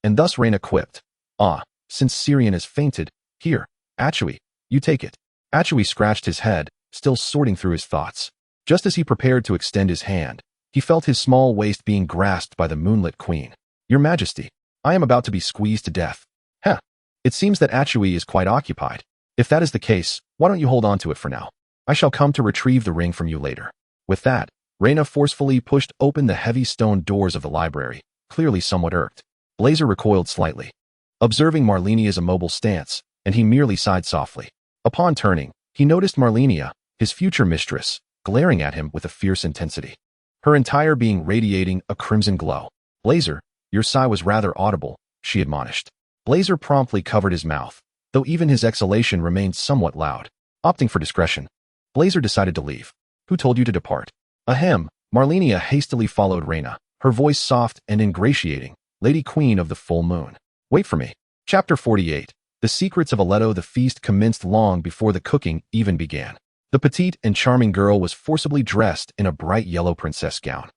And thus Reina quipped. Ah, since Syrian has fainted, here, Achui, you take it. Achui scratched his head, still sorting through his thoughts. Just as he prepared to extend his hand, he felt his small waist being grasped by the moonlit queen. Your Majesty, I am about to be squeezed to death. Heh, it seems that Achui is quite occupied. If that is the case, why don't you hold on to it for now? I shall come to retrieve the ring from you later. With that, Reina forcefully pushed open the heavy stone doors of the library, clearly somewhat irked. Blazer recoiled slightly, observing Malenia's immobile stance, and he merely sighed softly. Upon turning, he noticed Malenia, his future mistress, glaring at him with a fierce intensity, her entire being radiating a crimson glow. "Blazer, your sigh was rather audible," she admonished. Blazer promptly covered his mouth, though even his exhalation remained somewhat loud. Opting for discretion, Blazer decided to leave. "Who told you to depart?" "Ahem." Malenia hastily followed Reyna, her voice soft and ingratiating. "Lady Queen of the Full Moon. Wait for me." Chapter 48. The Secrets of Aleto. The feast commenced long before the cooking even began. The petite and charming girl was forcibly dressed in a bright yellow princess gown.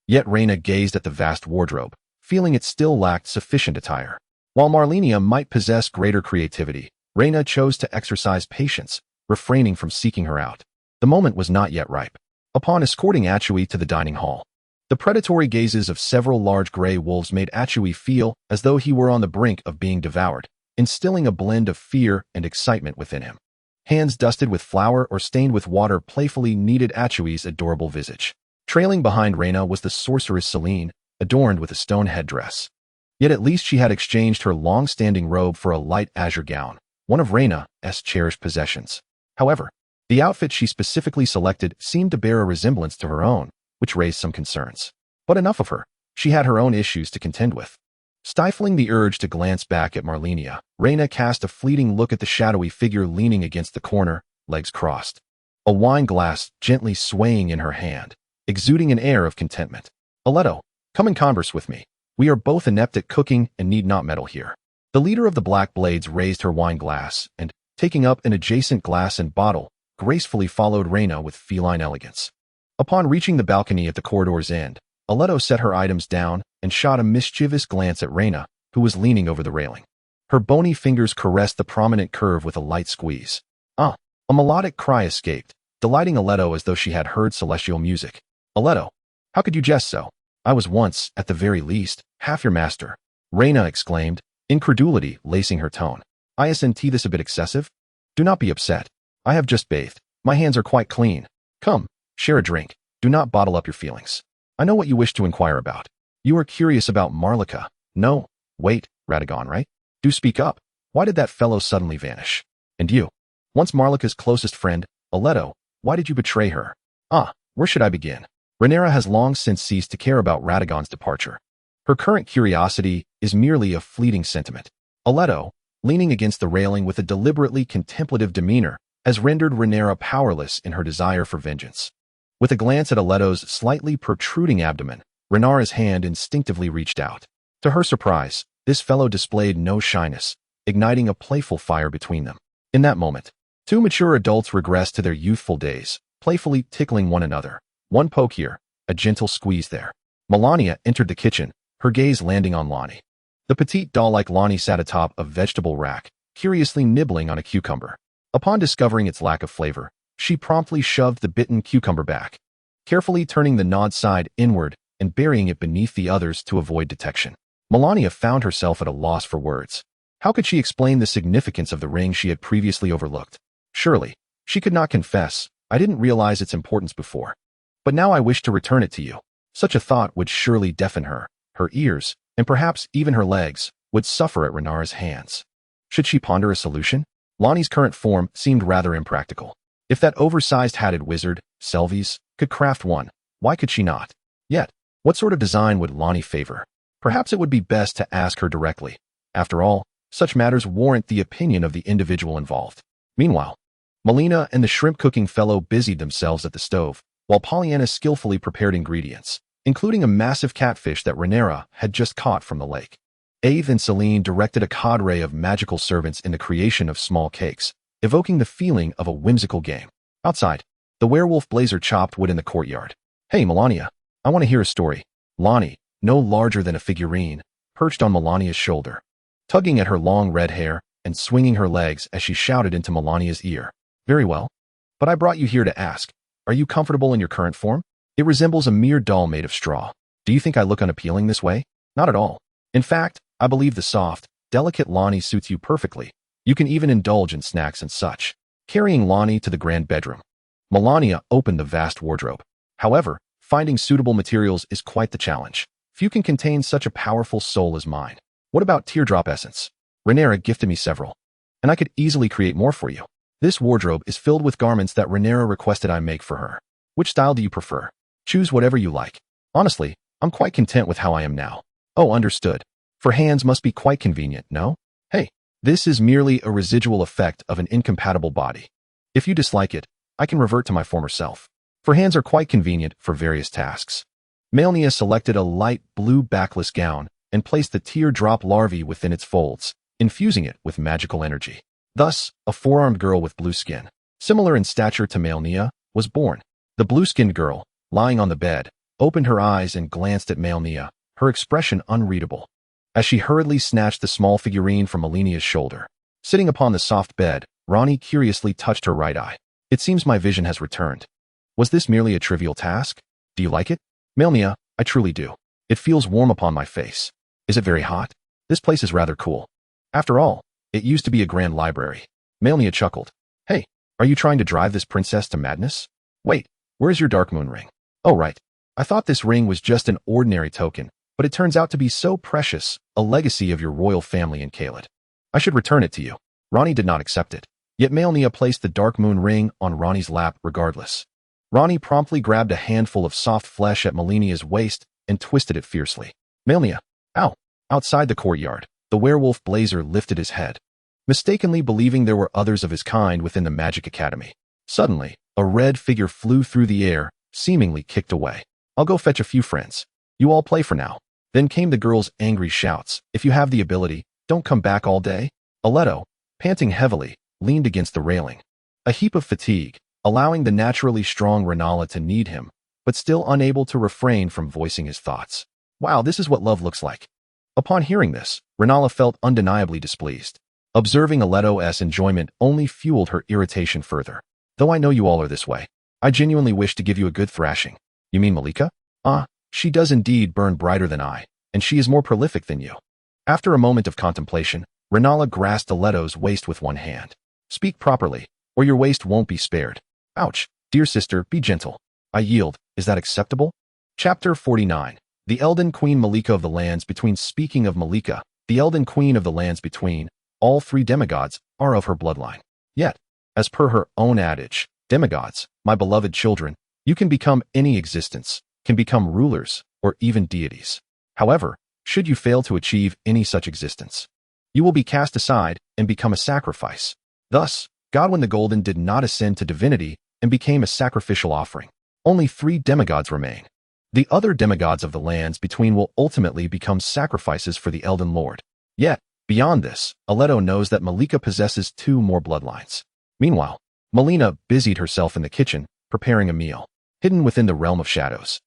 Yet Reyna gazed at the vast wardrobe, feeling it still lacked sufficient attire. While Malenia might possess greater creativity, Reyna chose to exercise patience, refraining from seeking her out. The moment was not yet ripe. Upon escorting Achui to the dining hall, the predatory gazes of several large gray wolves made Achui feel as though he were on the brink of being devoured, instilling a blend of fear and excitement within him. Hands dusted with flour or stained with water playfully kneaded Achui's adorable visage. Trailing behind Reyna was the sorceress Selene, adorned with a stone headdress. Yet at least she had exchanged her long-standing robe for a light azure gown, one of Reyna's cherished possessions. However, the outfit she specifically selected seemed to bear a resemblance to her own, which raised some concerns. But enough of her. She had her own issues to contend with. Stifling the urge to glance back at Malenia, Reyna cast a fleeting look at the shadowy figure leaning against the corner, legs crossed, a wine glass gently swaying in her hand, exuding an air of contentment. "Aleto, come and converse with me. We are both inept at cooking and need not meddle here." The leader of the Black Blades raised her wine glass and, taking up an adjacent glass and bottle, gracefully followed Reyna with feline elegance. Upon reaching the balcony at the corridor's end, Aleto set her items down and shot a mischievous glance at Reyna, who was leaning over the railing. Her bony fingers caressed the prominent curve with a light squeeze. "Ah!" A melodic cry escaped, delighting Aleto as though she had heard celestial music. "Aleto, how could you jest so? I was once, at the very least, half your master," Reyna exclaimed, incredulity lacing her tone. "Isn't this a bit excessive? Do not be upset. I have just bathed. My hands are quite clean. Come, share a drink. Do not bottle up your feelings. I know what you wish to inquire about. You are curious about Marlica. No, wait, Radahn, right? Do speak up. Why did that fellow suddenly vanish? And you, once Marlica's closest friend, Aleto, why did you betray her? Ah, where should I begin?" Rhaenyra has long since ceased to care about Radagon's departure. Her current curiosity is merely a fleeting sentiment. Aleto, leaning against the railing with a deliberately contemplative demeanor, has rendered Rhaenyra powerless in her desire for vengeance. With a glance at Aleto's slightly protruding abdomen, Rhaenyra's hand instinctively reached out. To her surprise, this fellow displayed no shyness, igniting a playful fire between them. In that moment, two mature adults regressed to their youthful days, playfully tickling one another. One poke here, a gentle squeeze there. Malenia entered the kitchen, her gaze landing on Lonnie. The petite doll-like Lonnie sat atop a vegetable rack, curiously nibbling on a cucumber. Upon discovering its lack of flavor, she promptly shoved the bitten cucumber back, carefully turning the gnawed side inward and burying it beneath the others to avoid detection. Malenia found herself at a loss for words. How could she explain the significance of the ring she had previously overlooked? Surely, she could not confess, "I didn't realize its importance before. But now I wish to return it to you." Such a thought would surely deafen her. Her ears, and perhaps even her legs, would suffer at Rhaenyra's hands. Should she ponder a solution? Lonnie's current form seemed rather impractical. If that oversized hatted wizard, Selvies, could craft one, why could she not? Yet, what sort of design would Lonnie favor? Perhaps it would be best to ask her directly. After all, such matters warrant the opinion of the individual involved. Meanwhile, Malenia and the shrimp-cooking fellow busied themselves at the stove, while Pollyanna skillfully prepared ingredients, including a massive catfish that Rhaenyra had just caught from the lake. Aeve and Selene directed a cadre of magical servants in the creation of small cakes, evoking the feeling of a whimsical game. Outside, the werewolf Blazer chopped wood in the courtyard. "Hey, Malenia, I want to hear a story." Lonnie, no larger than a figurine, perched on Melania's shoulder, tugging at her long red hair and swinging her legs as she shouted into Melania's ear. "Very well. But I brought you here to ask, are you comfortable in your current form? It resembles a mere doll made of straw. Do you think I look unappealing this way? Not at all. In fact, I believe the soft, delicate Lonnie suits you perfectly. You can even indulge in snacks and such." Carrying Lonnie to the grand bedroom, Malenia opened the vast wardrobe. However, finding suitable materials is quite the challenge. Few can contain such a powerful soul as mine. "What about teardrop essence? Rhaenyra gifted me several, and I could easily create more for you." This wardrobe is filled with garments that Rhaenyra requested I make for her. Which style do you prefer? Choose whatever you like. Honestly, I'm quite content with how I am now. Oh, understood. For hands must be quite convenient, no? Hey, this is merely a residual effect of an incompatible body. If you dislike it, I can revert to my former self. For hands are quite convenient for various tasks. Malenia selected a light blue backless gown and placed the teardrop larvae within its folds, infusing it with magical energy. Thus, a four-armed girl with blue skin, similar in stature to Malenia, was born. The blue-skinned girl, lying on the bed, opened her eyes and glanced at Malenia, her expression unreadable. As she hurriedly snatched the small figurine from Malenia's shoulder. Sitting upon the soft bed, Ranni curiously touched her right eye. It seems my vision has returned. Was this merely a trivial task? Do you like it? Malenia, I truly do. It feels warm upon my face. Is it very hot? This place is rather cool. After all, it used to be a grand library. Malenia chuckled. Hey, are you trying to drive this princess to madness? Wait, where's your dark moon ring? Oh right, I thought this ring was just an ordinary token, but it turns out to be so precious, a legacy of your royal family in Caelid. I should return it to you. Ranni did not accept it, yet Malenia placed the dark moon ring on Ranni's lap regardless. Ranni promptly grabbed a handful of soft flesh at Malenia's waist and twisted it fiercely. Malenia, ow! Outside the courtyard, the werewolf Blazer lifted his head, mistakenly believing there were others of his kind within the Magic Academy. Suddenly, a red figure flew through the air, seemingly kicked away. I'll go fetch a few friends. You all play for now. Then came the girl's angry shouts. If you have the ability, don't come back all day. Aletto, panting heavily, leaned against the railing. A heap of fatigue, allowing the naturally strong Rhaenyra to need him, but still unable to refrain from voicing his thoughts. Wow, this is what love looks like. Upon hearing this, Rhaenyra felt undeniably displeased. Observing Aletto's enjoyment only fueled her irritation further. Though I know you all are this way, I genuinely wish to give you a good thrashing. You mean Malika? Ah, she does indeed burn brighter than I, and she is more prolific than you. After a moment of contemplation, Rhaenyra grasped Aletto's waist with one hand. Speak properly, or your waist won't be spared. Ouch, dear sister, be gentle. I yield, is that acceptable? Chapter 49. The Elden Queen Malika of the Lands Between. Speaking of Malika, the Elden Queen of the Lands Between, all three demigods are of her bloodline. Yet, as per her own adage, demigods, my beloved children, you can become any existence, can become rulers, or even deities. However, should you fail to achieve any such existence, you will be cast aside and become a sacrifice. Thus, Godwyn the Golden did not ascend to divinity and became a sacrificial offering. Only 3 demigods remain. The other demigods of the lands between will ultimately become sacrifices for the Elden Lord. Yet, beyond this, Aletto knows that Malika possesses 2 more bloodlines. Meanwhile, Malenia busied herself in the kitchen, preparing a meal, hidden within the realm of shadows.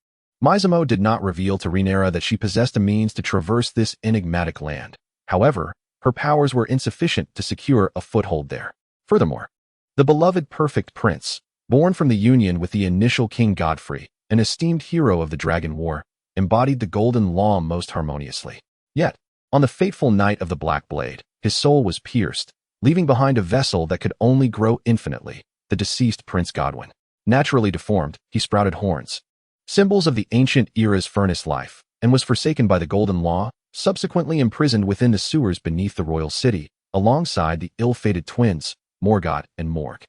Maizamo did not reveal to Rhaenyra that she possessed a means to traverse this enigmatic land. However, her powers were insufficient to secure a foothold there. Furthermore, the beloved perfect prince, born from the union with the initial King Godfrey, an esteemed hero of the Dragon War, embodied the golden law most harmoniously. Yet, on the fateful night of the Black Blade, his soul was pierced, leaving behind a vessel that could only grow infinitely, the deceased Prince Godwyn. Naturally deformed, he sprouted horns, symbols of the ancient era's furnace life, and was forsaken by the golden law, subsequently imprisoned within the sewers beneath the royal city, alongside the ill-fated twins, Morgott and Morg.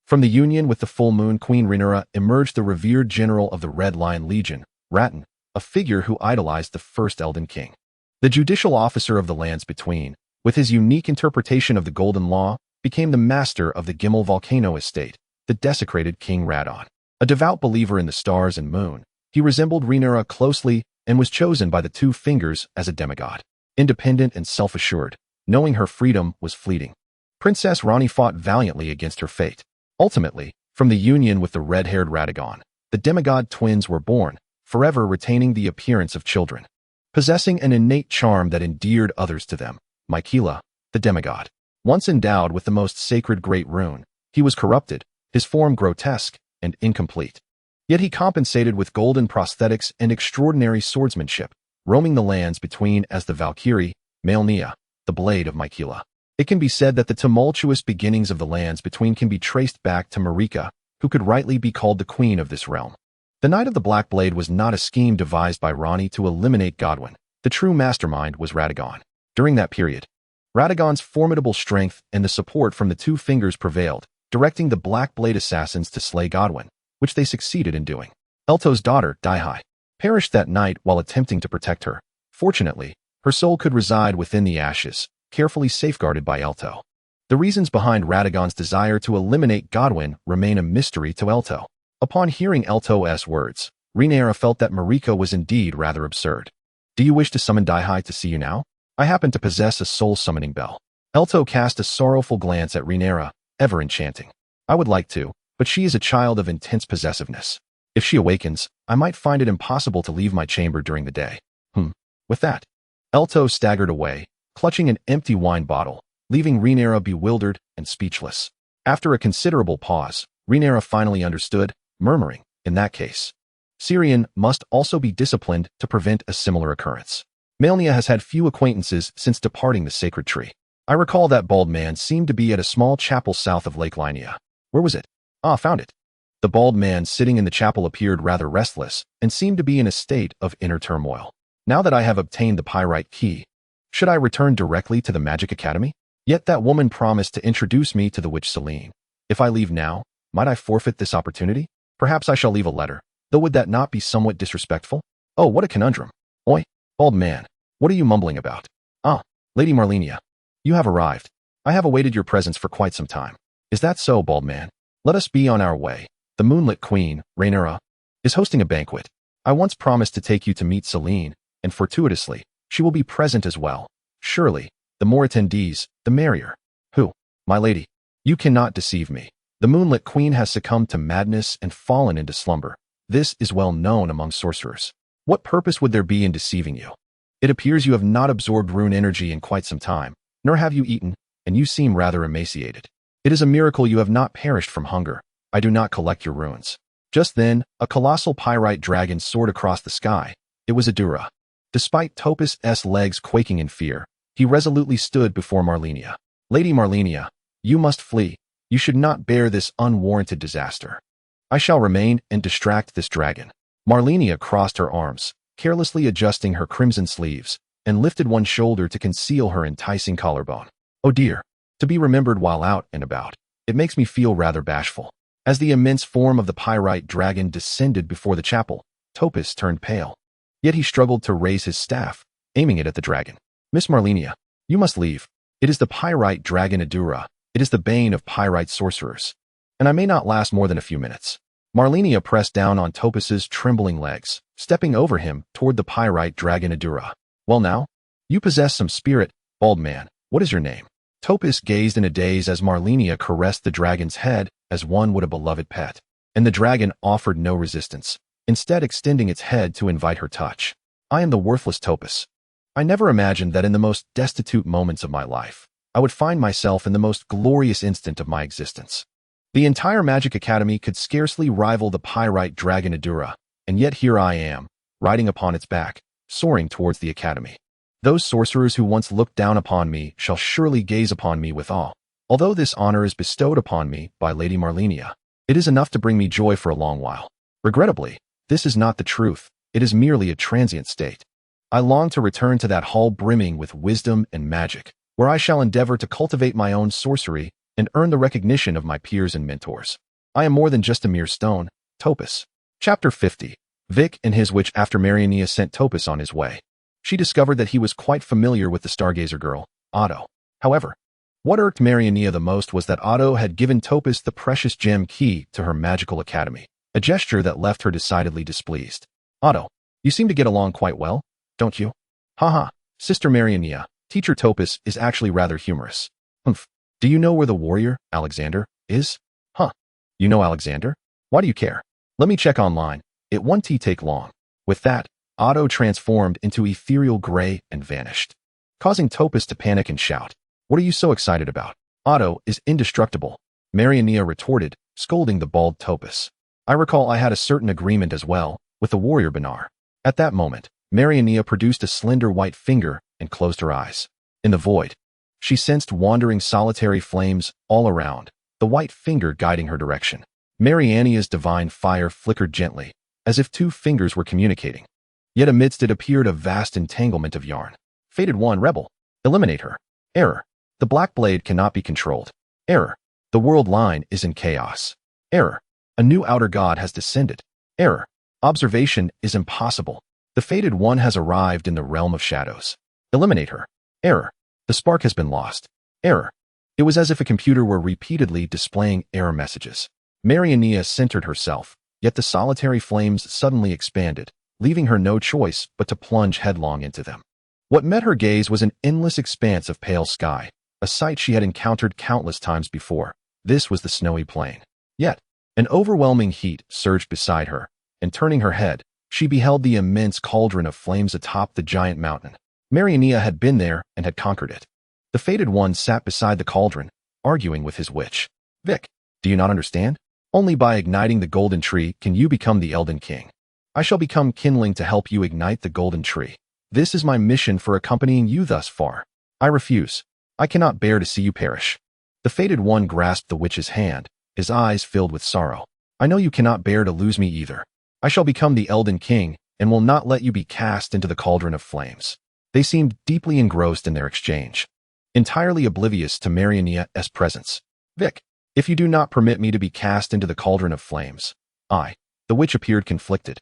From the union with the full moon Queen Rhaenyra emerged the revered general of the Red Lion Legion, Radahn, a figure who idolized the first Elden King. The judicial officer of the lands between, with his unique interpretation of the golden law, became the master of the Gimel Volcano estate, the desecrated King Radahn. A devout believer in the stars and moon, he resembled Rhaenyra closely and was chosen by the 2 fingers as a demigod. Independent and self-assured, knowing her freedom was fleeting, Princess Ranni fought valiantly against her fate. Ultimately, from the union with the red-haired Radahn, the demigod twins were born, forever retaining the appearance of children. Possessing an innate charm that endeared others to them, Miquella, the demigod. Once endowed with the most sacred great rune, he was corrupted, his form grotesque and incomplete. Yet he compensated with golden prosthetics and extraordinary swordsmanship, roaming the lands between as the Valkyrie, Malenia, the blade of Miquella. It can be said that the tumultuous beginnings of the lands between can be traced back to Marika, who could rightly be called the queen of this realm. The Night of the Black Blade was not a scheme devised by Ranni to eliminate Godwyn. The true mastermind was Radahn. During that period, Radagon's formidable strength and the support from the 2 fingers prevailed, directing the Black Blade assassins to slay Godwyn, which they succeeded in doing. Elto's daughter, Daihai, perished that night while attempting to protect her. Fortunately, her soul could reside within the ashes, carefully safeguarded by Elto. The reasons behind Radagon's desire to eliminate Godwyn remain a mystery to Elto. Upon hearing Elto's words, Rhaenyra felt that Mariko was indeed rather absurd. Do you wish to summon Daihai to see you now? I happen to possess a soul-summoning bell. Elto cast a sorrowful glance at Rhaenyra, ever enchanting. I would like to, but she is a child of intense possessiveness. If she awakens, I might find it impossible to leave my chamber during the day. With that, Elto staggered away, clutching an empty wine bottle, leaving Rhaenyra bewildered and speechless. After a considerable pause, Rhaenyra finally understood, murmuring, in that case, Syrian must also be disciplined to prevent a similar occurrence. Malenia has had few acquaintances since departing the sacred tree. I recall that bald man seemed to be at a small chapel south of Lake Linnea. Where was it? Ah, found it. The bald man sitting in the chapel appeared rather restless and seemed to be in a state of inner turmoil. Now that I have obtained the pyrite key, should I return directly to the Magic Academy? Yet that woman promised to introduce me to the witch Selene. If I leave now, might I forfeit this opportunity? Perhaps I shall leave a letter, though would that not be somewhat disrespectful? Oh, what a conundrum. Oi, bald man, what are you mumbling about? Ah, Lady Malenia, you have arrived. I have awaited your presence for quite some time. Is that so, bald man? Let us be on our way. The moonlit queen, Rhaenyra, is hosting a banquet. I once promised to take you to meet Selene, and fortuitously, she will be present as well. Surely, the more attendees, the merrier. Who? My lady, you cannot deceive me. The moonlit queen has succumbed to madness and fallen into slumber. This is well known among sorcerers. What purpose would there be in deceiving you? It appears you have not absorbed rune energy in quite some time, nor have you eaten, and you seem rather emaciated. It is a miracle you have not perished from hunger. I do not collect your runes. Just then, a colossal pyrite dragon soared across the sky. It was Adura. Despite Topus' legs quaking in fear, he resolutely stood before Malenia. Lady Malenia, you must flee. You should not bear this unwarranted disaster. I shall remain and distract this dragon. Malenia crossed her arms, carelessly adjusting her crimson sleeves, and lifted one shoulder to conceal her enticing collarbone. Oh dear, to be remembered while out and about. It makes me feel rather bashful. As the immense form of the pyrite dragon descended before the chapel, Topus turned pale. Yet he struggled to raise his staff, aiming it at the dragon. Miss Malenia, you must leave. It is the pyrite dragon Adura. It is the bane of pyrite sorcerers. And I may not last more than a few minutes. Malenia pressed down on Topus's trembling legs, stepping over him toward the pyrite dragon Adura. Well now, you possess some spirit, bald man. What is your name? Topus gazed in a daze as Malenia caressed the dragon's head as one would a beloved pet. And the dragon offered no resistance, instead extending its head to invite her touch. I am the worthless Topus. I never imagined that in the most destitute moments of my life, I would find myself in the most glorious instant of my existence. The entire Magic Academy could scarcely rival the pyrite dragon Adura, and yet here I am, riding upon its back, soaring towards the Academy. Those sorcerers who once looked down upon me shall surely gaze upon me with awe. Although this honor is bestowed upon me by Lady Malenia, it is enough to bring me joy for a long while. Regrettably, this is not the truth. It is merely a transient state. I long to return to that hall brimming with wisdom and magic, where I shall endeavor to cultivate my own sorcery and earn the recognition of my peers and mentors. I am more than just a mere stone. Topus. Chapter 50. Vic and his witch. After Malenia sent Topus on his way, she discovered that he was quite familiar with the Stargazer girl, Otto. However, what irked Malenia the most was that Otto had given Topus the precious gem key to her magical academy, a gesture that left her decidedly displeased. Otto, you seem to get along quite well, don't you? Haha, Sister Malenia, Teacher Topus is actually rather humorous. Humph. Do you know where the warrior, Alexander, is? Huh. You know Alexander? Why do you care? Let me check online. It won't take long. With that, Otto transformed into ethereal gray and vanished, causing Topus to panic and shout. What are you so excited about? Otto is indestructible, Malenia retorted, scolding the bald Topus. I recall I had a certain agreement as well with the warrior Benar. At that moment, Malenia produced a slender white finger and closed her eyes. In the void, she sensed wandering solitary flames all around, the white finger guiding her direction. Malenia's divine fire flickered gently, as if two fingers were communicating. Yet amidst it appeared a vast entanglement of yarn. Fated one, rebel. Eliminate her. Error. The black blade cannot be controlled. Error. The world line is in chaos. Error. A new outer god has descended. Error. Observation is impossible. The fated one has arrived in the realm of shadows. Eliminate her. Error. The spark has been lost. Error. It was as if a computer were repeatedly displaying error messages. Malenia centered herself, yet the solitary flames suddenly expanded, leaving her no choice but to plunge headlong into them. What met her gaze was an endless expanse of pale sky, a sight she had encountered countless times before. This was the snowy plain. Yet, an overwhelming heat surged beside her, and turning her head, she beheld the immense cauldron of flames atop the giant mountain. Malenia had been there and had conquered it. The fated one sat beside the cauldron, arguing with his witch. Vic, do you not understand? Only by igniting the golden tree can you become the Elden King. I shall become kindling to help you ignite the golden tree. This is my mission for accompanying you thus far. I refuse. I cannot bear to see you perish. The fated one grasped the witch's hand, his eyes filled with sorrow. I know you cannot bear to lose me either. I shall become the Elden King and will not let you be cast into the cauldron of flames. They seemed deeply engrossed in their exchange, entirely oblivious to Malenia's presence. Vic, if you do not permit me to be cast into the cauldron of flames, the witch appeared conflicted.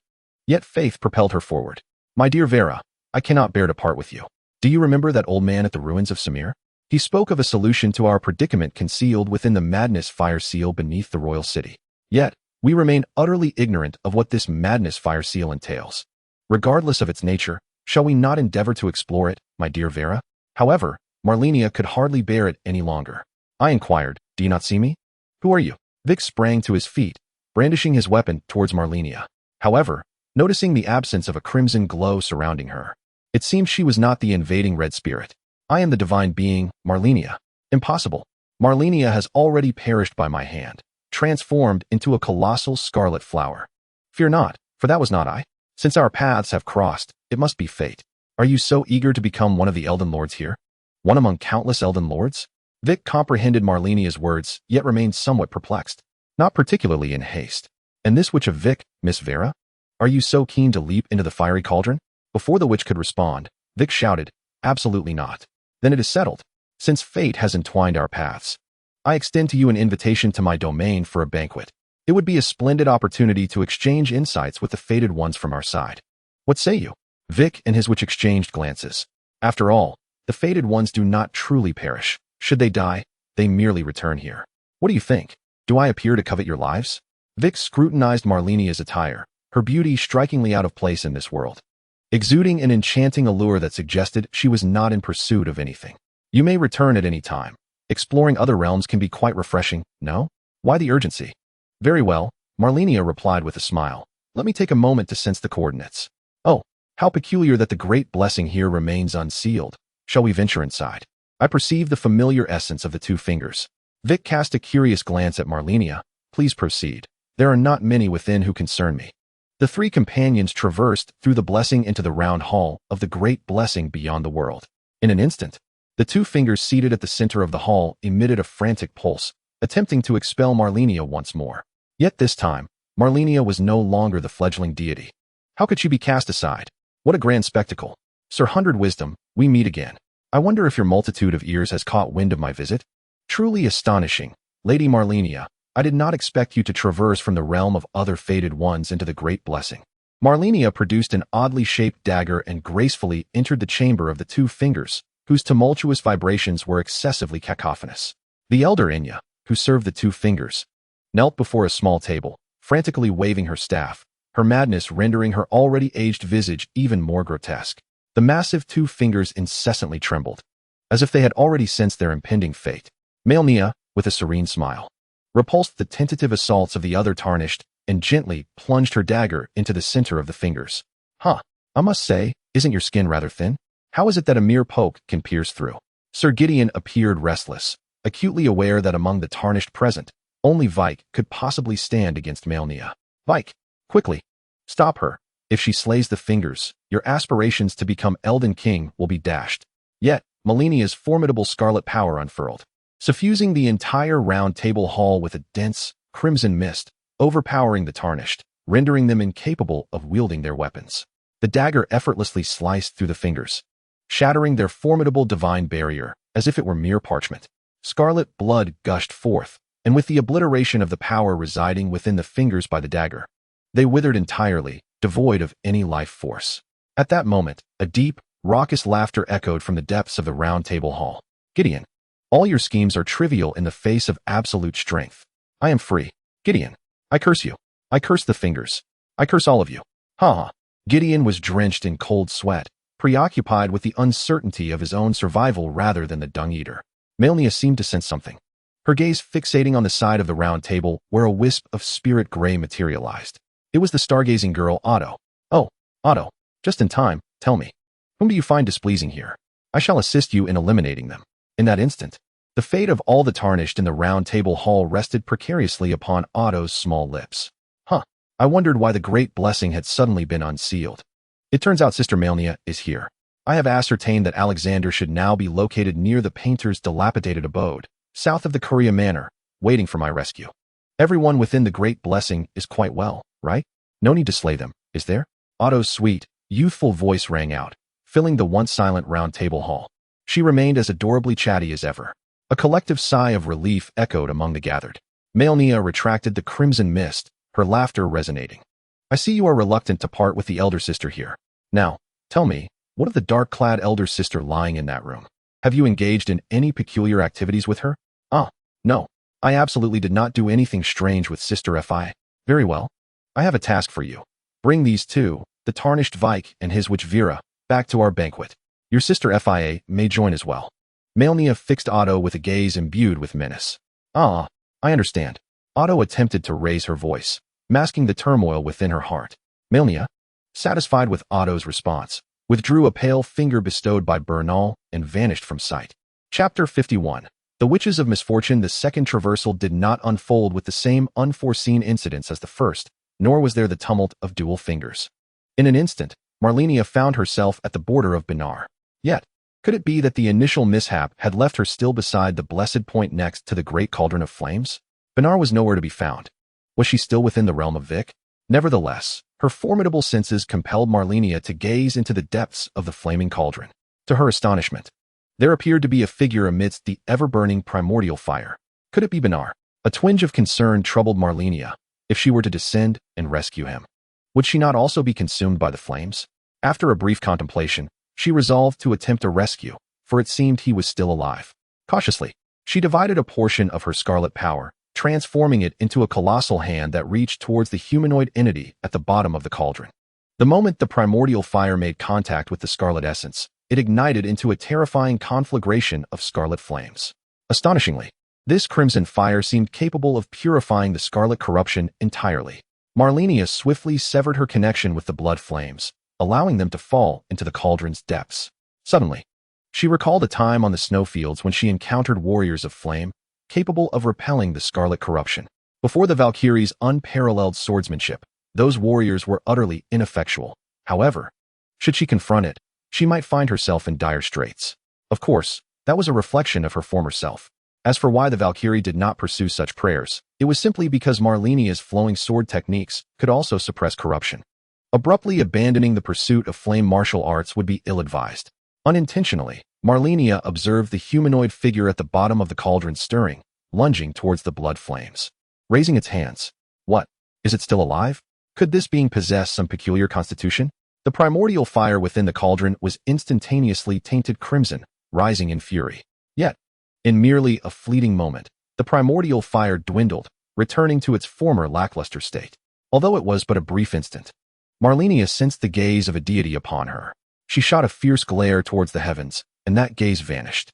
Yet faith propelled her forward. My dear Vera, I cannot bear to part with you. Do you remember that old man at the ruins of Samir? He spoke of a solution to our predicament concealed within the madness fire seal beneath the royal city. Yet, we remain utterly ignorant of what this madness fire seal entails. Regardless of its nature, shall we not endeavor to explore it, my dear Vera? However, Malenia could hardly bear it any longer. I inquired, do you not see me? Who are you? Vic sprang to his feet, brandishing his weapon towards Malenia. However, noticing the absence of a crimson glow surrounding her, it seemed she was not the invading red spirit. I am the divine being, Malenia. Impossible. Malenia has already perished by my hand, transformed into a colossal scarlet flower. Fear not, for that was not I. Since our paths have crossed, it must be fate. Are you so eager to become one of the Elden Lords here? One among countless Elden Lords? Vic comprehended Malenia's words, yet remained somewhat perplexed. Not particularly in haste. And this witch of Vic, Miss Vera? Are you so keen to leap into the fiery cauldron? Before the witch could respond, Vic shouted, absolutely not. Then it is settled. Since fate has entwined our paths, I extend to you an invitation to my domain for a banquet. It would be a splendid opportunity to exchange insights with the fated ones from our side. What say you? Vic and his witch exchanged glances. After all, the fated ones do not truly perish. Should they die, they merely return here. What do you think? Do I appear to covet your lives? Vic scrutinized Malenia's attire, her beauty strikingly out of place in this world, exuding an enchanting allure that suggested she was not in pursuit of anything. You may return at any time. Exploring other realms can be quite refreshing, no? Why the urgency? Very well, Malenia replied with a smile. Let me take a moment to sense the coordinates. Oh, how peculiar that the great blessing here remains unsealed. Shall we venture inside? I perceive the familiar essence of the two fingers. Vic cast a curious glance at Malenia. Please proceed. There are not many within who concern me. The three companions traversed through the blessing into the round hall of the great blessing beyond the world. In an instant, the two fingers seated at the center of the hall emitted a frantic pulse, attempting to expel Malenia once more. Yet this time, Malenia was no longer the fledgling deity. How could she be cast aside? What a grand spectacle. Sir Hundred Wisdom, we meet again. I wonder if your multitude of ears has caught wind of my visit? Truly astonishing, Lady Malenia. I did not expect you to traverse from the realm of other fated ones into the great blessing. Malenia produced an oddly shaped dagger and gracefully entered the chamber of the two fingers, whose tumultuous vibrations were excessively cacophonous. The elder Enya, who served the two fingers, knelt before a small table, frantically waving her staff, her madness rendering her already aged visage even more grotesque. The massive two fingers incessantly trembled, as if they had already sensed their impending fate. Malenia, with a serene smile, repulsed the tentative assaults of the other tarnished and gently plunged her dagger into the center of the fingers. I must say, isn't your skin rather thin? How is it that a mere poke can pierce through? Sir Gideon appeared restless, acutely aware that among the tarnished present, only Vike could possibly stand against Malenia. Vike, quickly, stop her. If she slays the fingers, your aspirations to become Elden King will be dashed. Yet, Malenia's formidable scarlet power unfurled, suffusing the entire round table hall with a dense, crimson mist, overpowering the tarnished, rendering them incapable of wielding their weapons. The dagger effortlessly sliced through the fingers, shattering their formidable divine barrier as if it were mere parchment. Scarlet blood gushed forth, and with the obliteration of the power residing within the fingers by the dagger, they withered entirely, devoid of any life force. At that moment, a deep, raucous laughter echoed from the depths of the round table hall. Gideon, all your schemes are trivial in the face of absolute strength. I am free. Gideon, I curse you. I curse the fingers. I curse all of you. Ha ha. Gideon was drenched in cold sweat, preoccupied with the uncertainty of his own survival rather than the dung-eater. Malenia seemed to sense something, her gaze fixating on the side of the round table where a wisp of spirit gray materialized. It was the stargazing girl, Otto. Oh, Otto, just in time, tell me, whom do you find displeasing here? I shall assist you in eliminating them. In that instant, the fate of all the tarnished in the round table hall rested precariously upon Otto's small lips. Huh, I wondered why the great blessing had suddenly been unsealed. It turns out Sister Malenia is here. I have ascertained that Alexander should now be located near the painter's dilapidated abode, south of the Curia Manor, waiting for my rescue. Everyone within the great blessing is quite well, right? No need to slay them, is there? Otto's sweet, youthful voice rang out, filling the once silent round table hall. She remained as adorably chatty as ever. A collective sigh of relief echoed among the gathered. Malenia retracted the crimson mist, her laughter resonating. I see you are reluctant to part with the elder sister here. Now, tell me, what of the dark-clad elder sister lying in that room? Have you engaged in any peculiar activities with her? No. I absolutely did not do anything strange with Sister Fi. Very well. I have a task for you. Bring these two, the tarnished Vike and his witch Vera, back to our banquet. Your sister Fia may join as well. Malenia fixed Otto with a gaze imbued with menace. I understand. Otto attempted to raise her voice, masking the turmoil within her heart. Malenia, satisfied with Otto's response, withdrew a pale finger bestowed by Bernal and vanished from sight. Chapter 51. The Witches of Misfortune. The second traversal did not unfold with the same unforeseen incidents as the first, nor was there the tumult of dual fingers. In an instant, Malenia found herself at the border of Benar. Yet, could it be that the initial mishap had left her still beside the blessed point next to the great cauldron of flames? Benar was nowhere to be found. Was she still within the realm of Vic? Nevertheless, her formidable senses compelled Malenia to gaze into the depths of the flaming cauldron. To her astonishment, there appeared to be a figure amidst the ever-burning primordial fire. Could it be Benar? A twinge of concern troubled Malenia. If she were to descend and rescue him, would she not also be consumed by the flames? After a brief contemplation, she resolved to attempt a rescue, for it seemed he was still alive. Cautiously, she divided a portion of her scarlet power, transforming it into a colossal hand that reached towards the humanoid entity at the bottom of the cauldron. The moment the primordial fire made contact with the scarlet essence, it ignited into a terrifying conflagration of scarlet flames. Astonishingly, this crimson fire seemed capable of purifying the scarlet corruption entirely. Malenia swiftly severed her connection with the blood flames, allowing them to fall into the cauldron's depths. Suddenly, she recalled a time on the snowfields when she encountered warriors of flame, capable of repelling the scarlet corruption. Before the Valkyrie's unparalleled swordsmanship, those warriors were utterly ineffectual. However, should she confront it, she might find herself in dire straits. Of course, that was a reflection of her former self. As for why the Valkyrie did not pursue such prayers, it was simply because Malenia's flowing sword techniques could also suppress corruption. Abruptly abandoning the pursuit of flame martial arts would be ill-advised. Unintentionally, Malenia observed the humanoid figure at the bottom of the cauldron stirring, lunging towards the blood flames. Raising its hands. What? Is it still alive? Could this being possess some peculiar constitution? The primordial fire within the cauldron was instantaneously tainted crimson, rising in fury. Yet, in merely a fleeting moment, the primordial fire dwindled, returning to its former lackluster state. Although it was but a brief instant, Malenia sensed the gaze of a deity upon her. She shot a fierce glare towards the heavens, and that gaze vanished.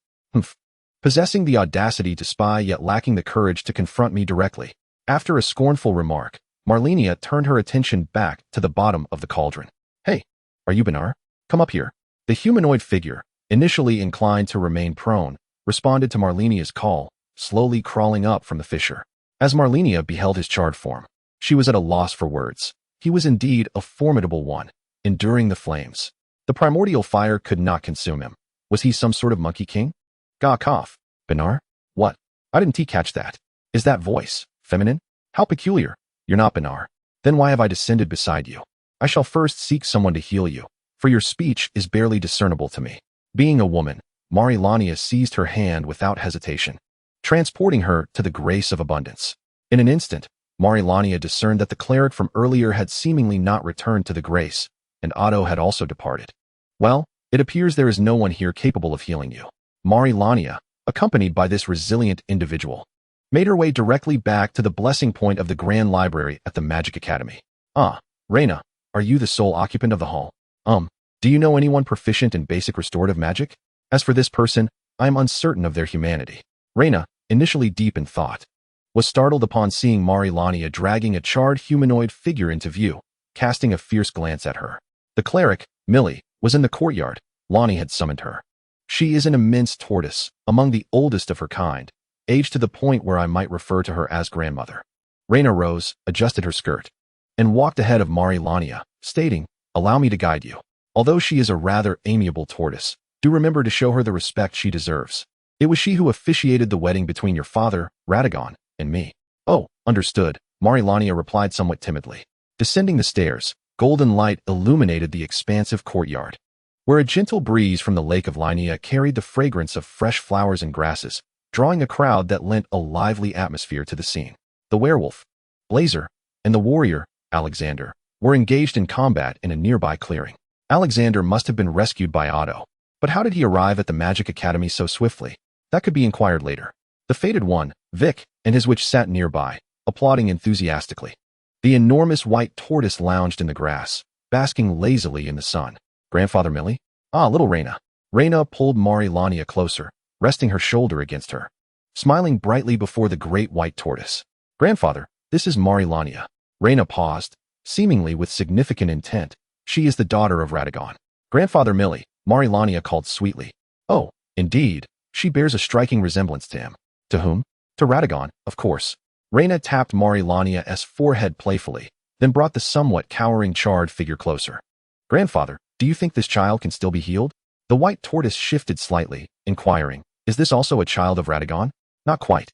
Possessing the audacity to spy yet lacking the courage to confront me directly. After a scornful remark, Malenia turned her attention back to the bottom of the cauldron. Hey, are you Benar? Come up here. The humanoid figure, initially inclined to remain prone, responded to Malenia's call, slowly crawling up from the fissure. As Malenia beheld his charred form, she was at a loss for words. He was indeed a formidable one, enduring the flames. The primordial fire could not consume him. Was he some sort of monkey king? Gah cough. Benar? What? I didn't catch that. Is that voice feminine? How peculiar. You're not Benar. Then why have I descended beside you? I shall first seek someone to heal you, for your speech is barely discernible to me. Being a woman, Malenia seized her hand without hesitation. transporting her to the grace of abundance. In an instant, Malenia discerned that the cleric from earlier had seemingly not returned to the grace, and Otto had also departed. Well, it appears there is no one here capable of healing you. Malenia, accompanied by this resilient individual, made her way directly back to the blessing point of the Grand Library at the Magic Academy. Ah, Reina, are you the sole occupant of the hall? Do you know anyone proficient in basic restorative magic? As for this person, I am uncertain of their humanity. Reina, initially deep in thought, was startled upon seeing Malenia dragging a charred humanoid figure into view, casting a fierce glance at her. The cleric, Millie, was in the courtyard. Lonnie had summoned her. She is an immense tortoise, among the oldest of her kind, aged to the point where I might refer to her as grandmother. Reina rose, adjusted her skirt, and walked ahead of Malenia, stating, "Allow me to guide you. Although she is a rather amiable tortoise, do remember to show her the respect she deserves. It was she who officiated the wedding between your father, Radahn, and me." "Oh, understood," Malenia replied somewhat timidly. Descending the stairs, golden light illuminated the expansive courtyard, where a gentle breeze from the Lake of Linnea carried the fragrance of fresh flowers and grasses, drawing a crowd that lent a lively atmosphere to the scene. The werewolf, Blazer, and the warrior, Alexander, were engaged in combat in a nearby clearing. Alexander must have been rescued by Otto, but how did he arrive at the Magic Academy so swiftly? That could be inquired later. The fated one, Vic, and his witch sat nearby, applauding enthusiastically. The enormous white tortoise lounged in the grass, basking lazily in the sun. "Grandfather Millie?" "Ah, little Reina." Reina pulled Malenia closer, resting her shoulder against her, smiling brightly before the great white tortoise. "Grandfather, this is Malenia." Reina paused, seemingly with significant intent. "She is the daughter of Radahn." "Grandfather Millie," Malenia called sweetly. "Oh, indeed, she bears a striking resemblance to him." "To whom?" "To Radahn, of course." Reina tapped Malenia's forehead playfully, then brought the somewhat cowering charred figure closer. "Grandfather, do you think this child can still be healed?" The white tortoise shifted slightly, inquiring, "Is this also a child of Radahn?" "Not quite.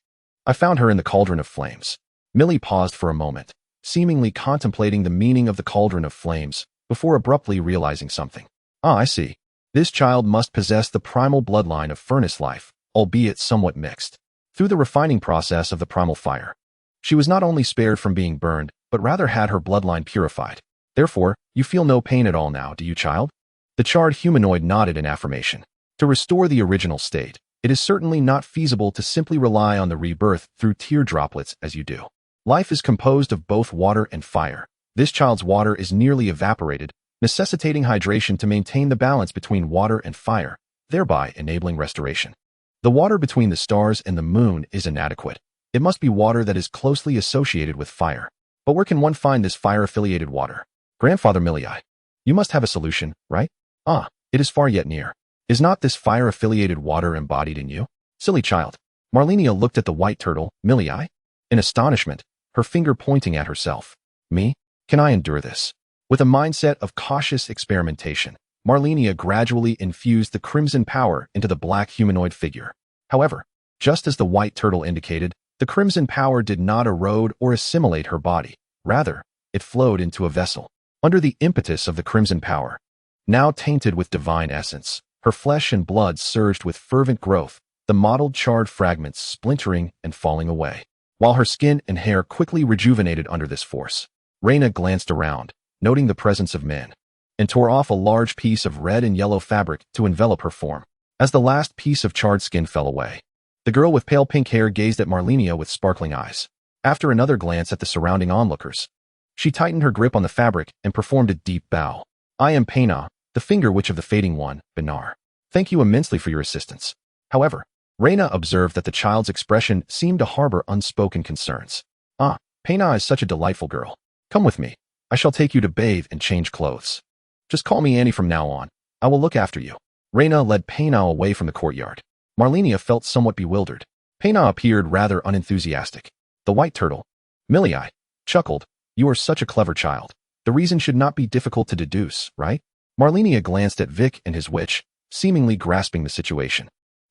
I found her in the Cauldron of Flames." Millie paused for a moment, seemingly contemplating the meaning of the Cauldron of Flames, before abruptly realizing something. "Ah, I see. This child must possess the primal bloodline of furnace life, albeit somewhat mixed. Through the refining process of the primal fire, she was not only spared from being burned, but rather had her bloodline purified. Therefore, you feel no pain at all now, do you, child?" The charred humanoid nodded in affirmation. To restore the original state, it is certainly not feasible to simply rely on the rebirth through tear droplets as you do. Life is composed of both water and fire. This child's water is nearly evaporated, necessitating hydration to maintain the balance between water and fire, thereby enabling restoration. The water between the stars and the moon is inadequate. It must be water that is closely associated with fire. But where can one find this fire-affiliated water? Grandfather Millie, you must have a solution, right? Ah, it is far yet near. Is not this fire-affiliated water embodied in you? Silly child. Malenia looked at the white turtle, Millie, in astonishment, her finger pointing at herself. Me? Can I endure this? With a mindset of cautious experimentation, Malenia gradually infused the crimson power into the black humanoid figure. However, just as the white turtle indicated, the crimson power did not erode or assimilate her body. Rather, it flowed into a vessel. Under the impetus of the crimson power, now tainted with divine essence, her flesh and blood surged with fervent growth, the mottled charred fragments splintering and falling away, while her skin and hair quickly rejuvenated under this force. Reina glanced around, noting the presence of men, and tore off a large piece of red and yellow fabric to envelop her form. As the last piece of charred skin fell away, the girl with pale pink hair gazed at Malenia with sparkling eyes. After another glance at the surrounding onlookers, she tightened her grip on the fabric and performed a deep bow. "I am Pena, the finger witch of the fading one, Benar. Thank you immensely for your assistance." However, Reina observed that the child's expression seemed to harbor unspoken concerns. "Ah, Pena is such a delightful girl. Come with me. I shall take you to bathe and change clothes. Just call me Annie from now on. I will look after you." Reina led Pena away from the courtyard. Malenia felt somewhat bewildered. Pena appeared rather unenthusiastic. The white turtle, Millie, chuckled. "You are such a clever child. The reason should not be difficult to deduce, right?" Malenia glanced at Vic and his witch, seemingly grasping the situation.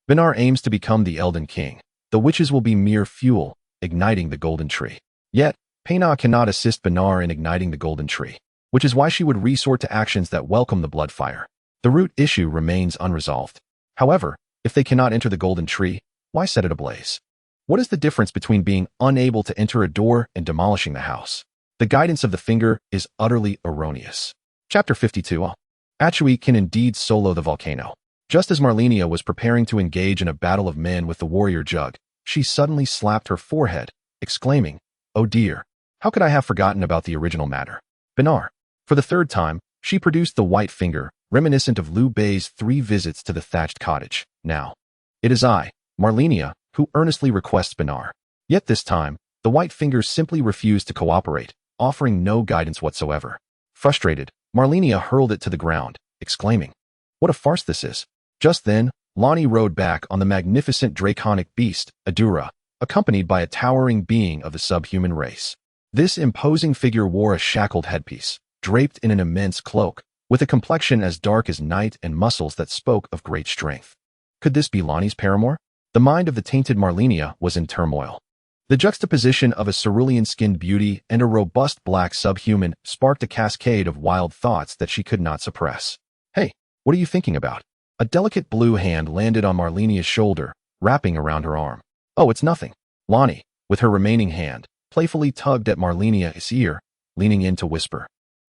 "Benar aims to become the Elden King. The witches will be mere fuel, igniting the golden tree. Yet, Pena cannot assist Benar in igniting the golden tree, which is why she would resort to actions that welcome the blood fire. The root issue remains unresolved. However, if they cannot enter the golden tree, why set it ablaze? What is the difference between being unable to enter a door and demolishing the house? The guidance of the finger is utterly erroneous. Chapter 52. Achui can indeed solo the volcano. Just as Malenia was preparing to engage in a battle of men with the warrior Jug, she suddenly slapped her forehead, exclaiming, "Oh dear, how could I have forgotten about the original matter?" Binar. For the third time, she produced the white finger, reminiscent of Liu Bei's 3 visits to the thatched cottage. Now, it is I, Malenia, who earnestly requests Binar. Yet this time, the white fingers simply refused to cooperate, offering no guidance whatsoever. Frustrated, Malenia hurled it to the ground, exclaiming, "What a farce this is." Just then, Lonnie rode back on the magnificent draconic beast, Adura, accompanied by a towering being of the subhuman race. This imposing figure wore a shackled headpiece, draped in an immense cloak, with a complexion as dark as night and muscles that spoke of great strength. Could this be Lonnie's paramour? The mind of the tainted Malenia was in turmoil. The juxtaposition of a cerulean-skinned beauty and a robust black subhuman sparked a cascade of wild thoughts that she could not suppress. "Hey, what are you thinking about?" A delicate blue hand landed on Malenia's shoulder, wrapping around her arm. "Oh, it's nothing." Lonnie, with her remaining hand, playfully tugged at Malenia's ear, leaning in to whisper,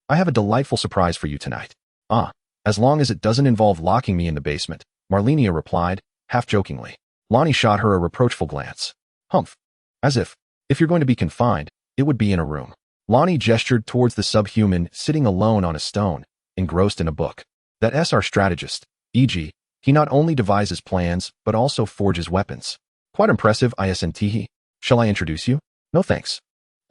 "I have a delightful surprise for you tonight." "Ah, as long as it doesn't involve locking me in the basement," Malenia replied, half-jokingly. Lonnie shot her a reproachful glance. "Humph. As if you're going to be confined, it would be in a room." Lonnie gestured towards the subhuman sitting alone on a stone, engrossed in a book. "That's our strategist, e.g., he not only devises plans, but also forges weapons. Quite impressive, isn't he? Shall I introduce you?" "No thanks.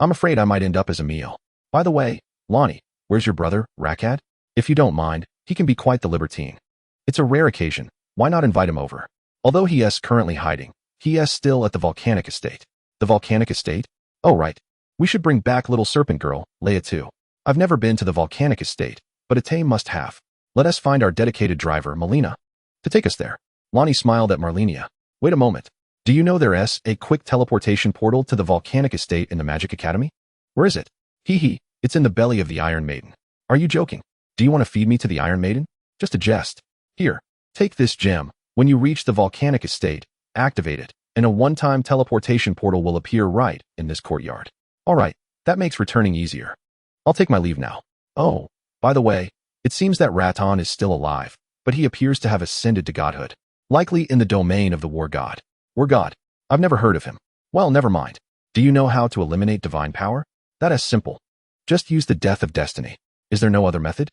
I'm afraid I might end up as a meal. By the way, Lonnie, where's your brother, Rakad? If you don't mind, he can be quite the libertine. It's a rare occasion, why not invite him over? Although he is currently hiding, he is still at the volcanic estate." "The volcanic estate? Oh right. We should bring back little serpent girl, Leia too. I've never been to the volcanic estate, but Ate must have. Let us find our dedicated driver, Malenia, to take us there." Lonnie smiled at Malenia. "Wait a moment. Do you know there is a quick teleportation portal to the volcanic estate in the Magic Academy?" "Where is it?" "Hee, it's in the belly of the Iron Maiden." "Are you joking? Do you want to feed me to the Iron Maiden?" "Just a jest. Here, take this gem. When you reach the volcanic estate, activate it, and a one-time teleportation portal will appear right in this courtyard." "All right, that makes returning easier. I'll take my leave now." "Oh, by the way, it seems that Radahn is still alive, but he appears to have ascended to godhood, likely in the domain of the War God." "War God? I've never heard of him." "Well, never mind. Do you know how to eliminate divine power?" "That is simple. Just use the Death of Destiny." "Is there no other method?"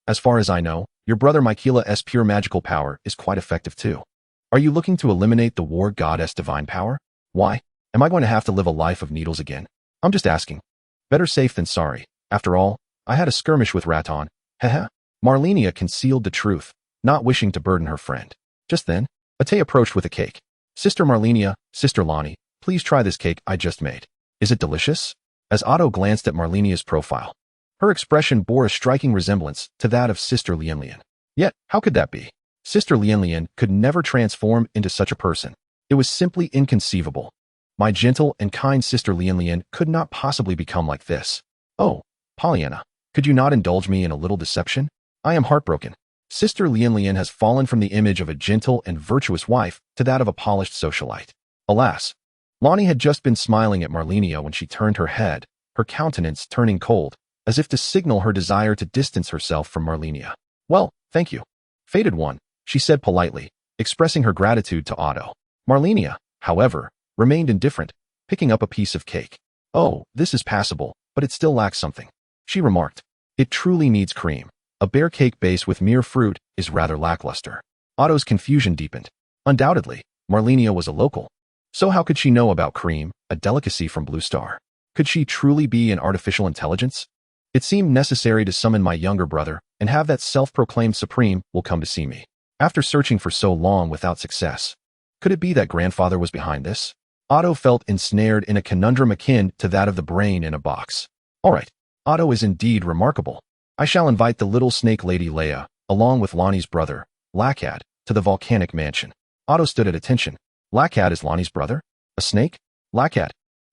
As far as I know, your brother Miquella's pure magical power is quite effective too." "Are you looking to eliminate the War God's divine power?" "Why? Am I going to have to live a life of needles again?" "I'm just asking. Better safe than sorry. After all, I had a skirmish with Radahn." "Heh." Malenia concealed the truth, not wishing to burden her friend. Just then, Ate approached with a cake. "Sister Malenia, Sister Lonnie, please try this cake I just made. Is it delicious?" As Otto glanced at Malenia's profile, her expression bore a striking resemblance to that of Sister Lianlian. Yet, how could that be? Sister Lianlian could never transform into such a person. It was simply inconceivable. My gentle and kind Sister Lianlian could not possibly become like this. "Oh, Pollyanna, could you not indulge me in a little deception? I am heartbroken. Sister Lianlian has fallen from the image of a gentle and virtuous wife to that of a polished socialite." Alas, Lonnie had just been smiling at Malenia when she turned her head, her countenance turning cold, as if to signal her desire to distance herself from Malenia. "Well, thank you, fated one," she said politely, expressing her gratitude to Otto. Malenia, however, remained indifferent, picking up a piece of cake. "Oh, this is passable, but it still lacks something," she remarked. "It truly needs cream. A bare cake base with mere fruit is rather lackluster." Otto's confusion deepened. Undoubtedly, Malenia was a local. So how could she know about cream, a delicacy from Blue Star? Could she truly be an artificial intelligence? It seemed necessary to summon my younger brother and have that self-proclaimed supreme will come to see me. After searching for so long without success, could it be that grandfather was behind this? Otto felt ensnared in a conundrum akin to that of the brain in a box. "All right, Otto is indeed remarkable. I shall invite the little snake lady Leia, along with Lonnie's brother, Lakad, to the volcanic mansion." Otto stood at attention. Lakad is Lonnie's brother? A snake? Lakad.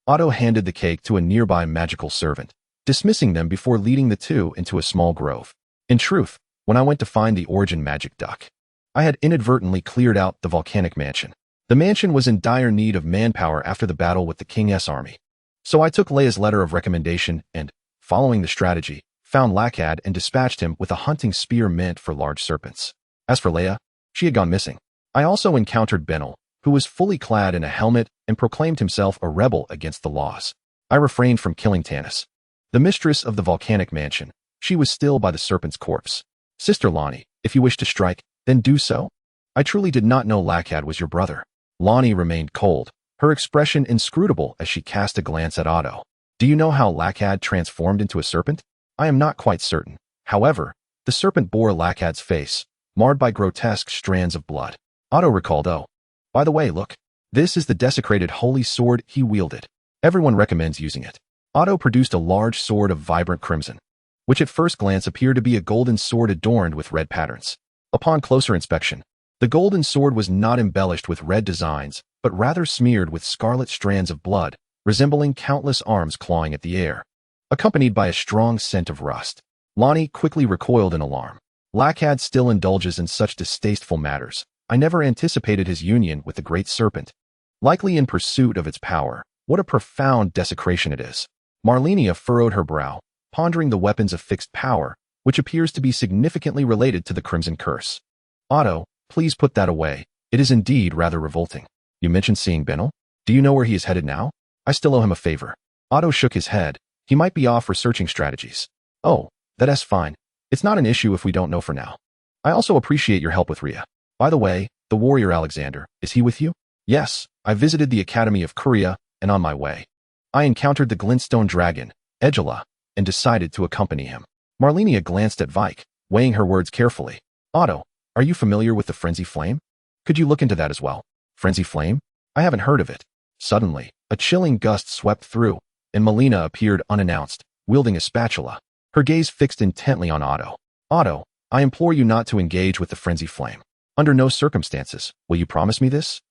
Otto handed the cake to a nearby magical servant, dismissing them before leading the two into a small grove. In truth, when I went to find the origin magic duck, I had inadvertently cleared out the volcanic mansion. The mansion was in dire need of manpower after the battle with the King's army. So I took Leia's letter of recommendation and, following the strategy, found Lakad and dispatched him with a hunting spear meant for large serpents. As for Leia, she had gone missing. I also encountered Benel, who was fully clad in a helmet and proclaimed himself a rebel against the laws. I refrained from killing Tanis, the mistress of the volcanic mansion. She was still by the serpent's corpse. Sister Lonnie, if you wish to strike, then do so. I truly did not know Lakad was your brother. Lonnie remained cold, her expression inscrutable as she cast a glance at Otto. Do you know how Lakad transformed into a serpent? I am not quite certain. However, the serpent bore Lakad's face, marred by grotesque strands of blood. Otto recalled, oh, by the way, look. This is the desecrated holy sword he wielded. Everyone recommends using it. Otto produced a large sword of vibrant crimson, which at first glance appeared to be a golden sword adorned with red patterns. Upon closer inspection, the golden sword was not embellished with red designs, but rather smeared with scarlet strands of blood, resembling countless arms clawing at the air, accompanied by a strong scent of rust. Lonnie quickly recoiled in alarm. Lakad still indulges in such distasteful matters. I never anticipated his union with the great serpent. Likely in pursuit of its power, what a profound desecration it is. Malenia furrowed her brow, pondering the weapons of fixed power, which appears to be significantly related to the Crimson Curse. Otto, please put that away. It is indeed rather revolting. You mentioned seeing Benel? Do you know where he is headed now? I still owe him a favor. Otto shook his head. He might be off researching strategies. Oh, that's fine. It's not an issue if we don't know for now. I also appreciate your help with Rhea. By the way, the warrior Alexander, is he with you? Yes, I visited the Academy of Kuria, and on my way, I encountered the glintstone dragon, Egela, and decided to accompany him. Malenia glanced at Vike, weighing her words carefully. Otto, are you familiar with the Frenzy Flame? Could you look into that as well? Frenzy Flame? I haven't heard of it. Suddenly, a chilling gust swept through, and Malenia appeared unannounced, wielding a spatula, her gaze fixed intently on Otto. Otto, I implore you not to engage with the Frenzy Flame. Under no circumstances, will you promise me this?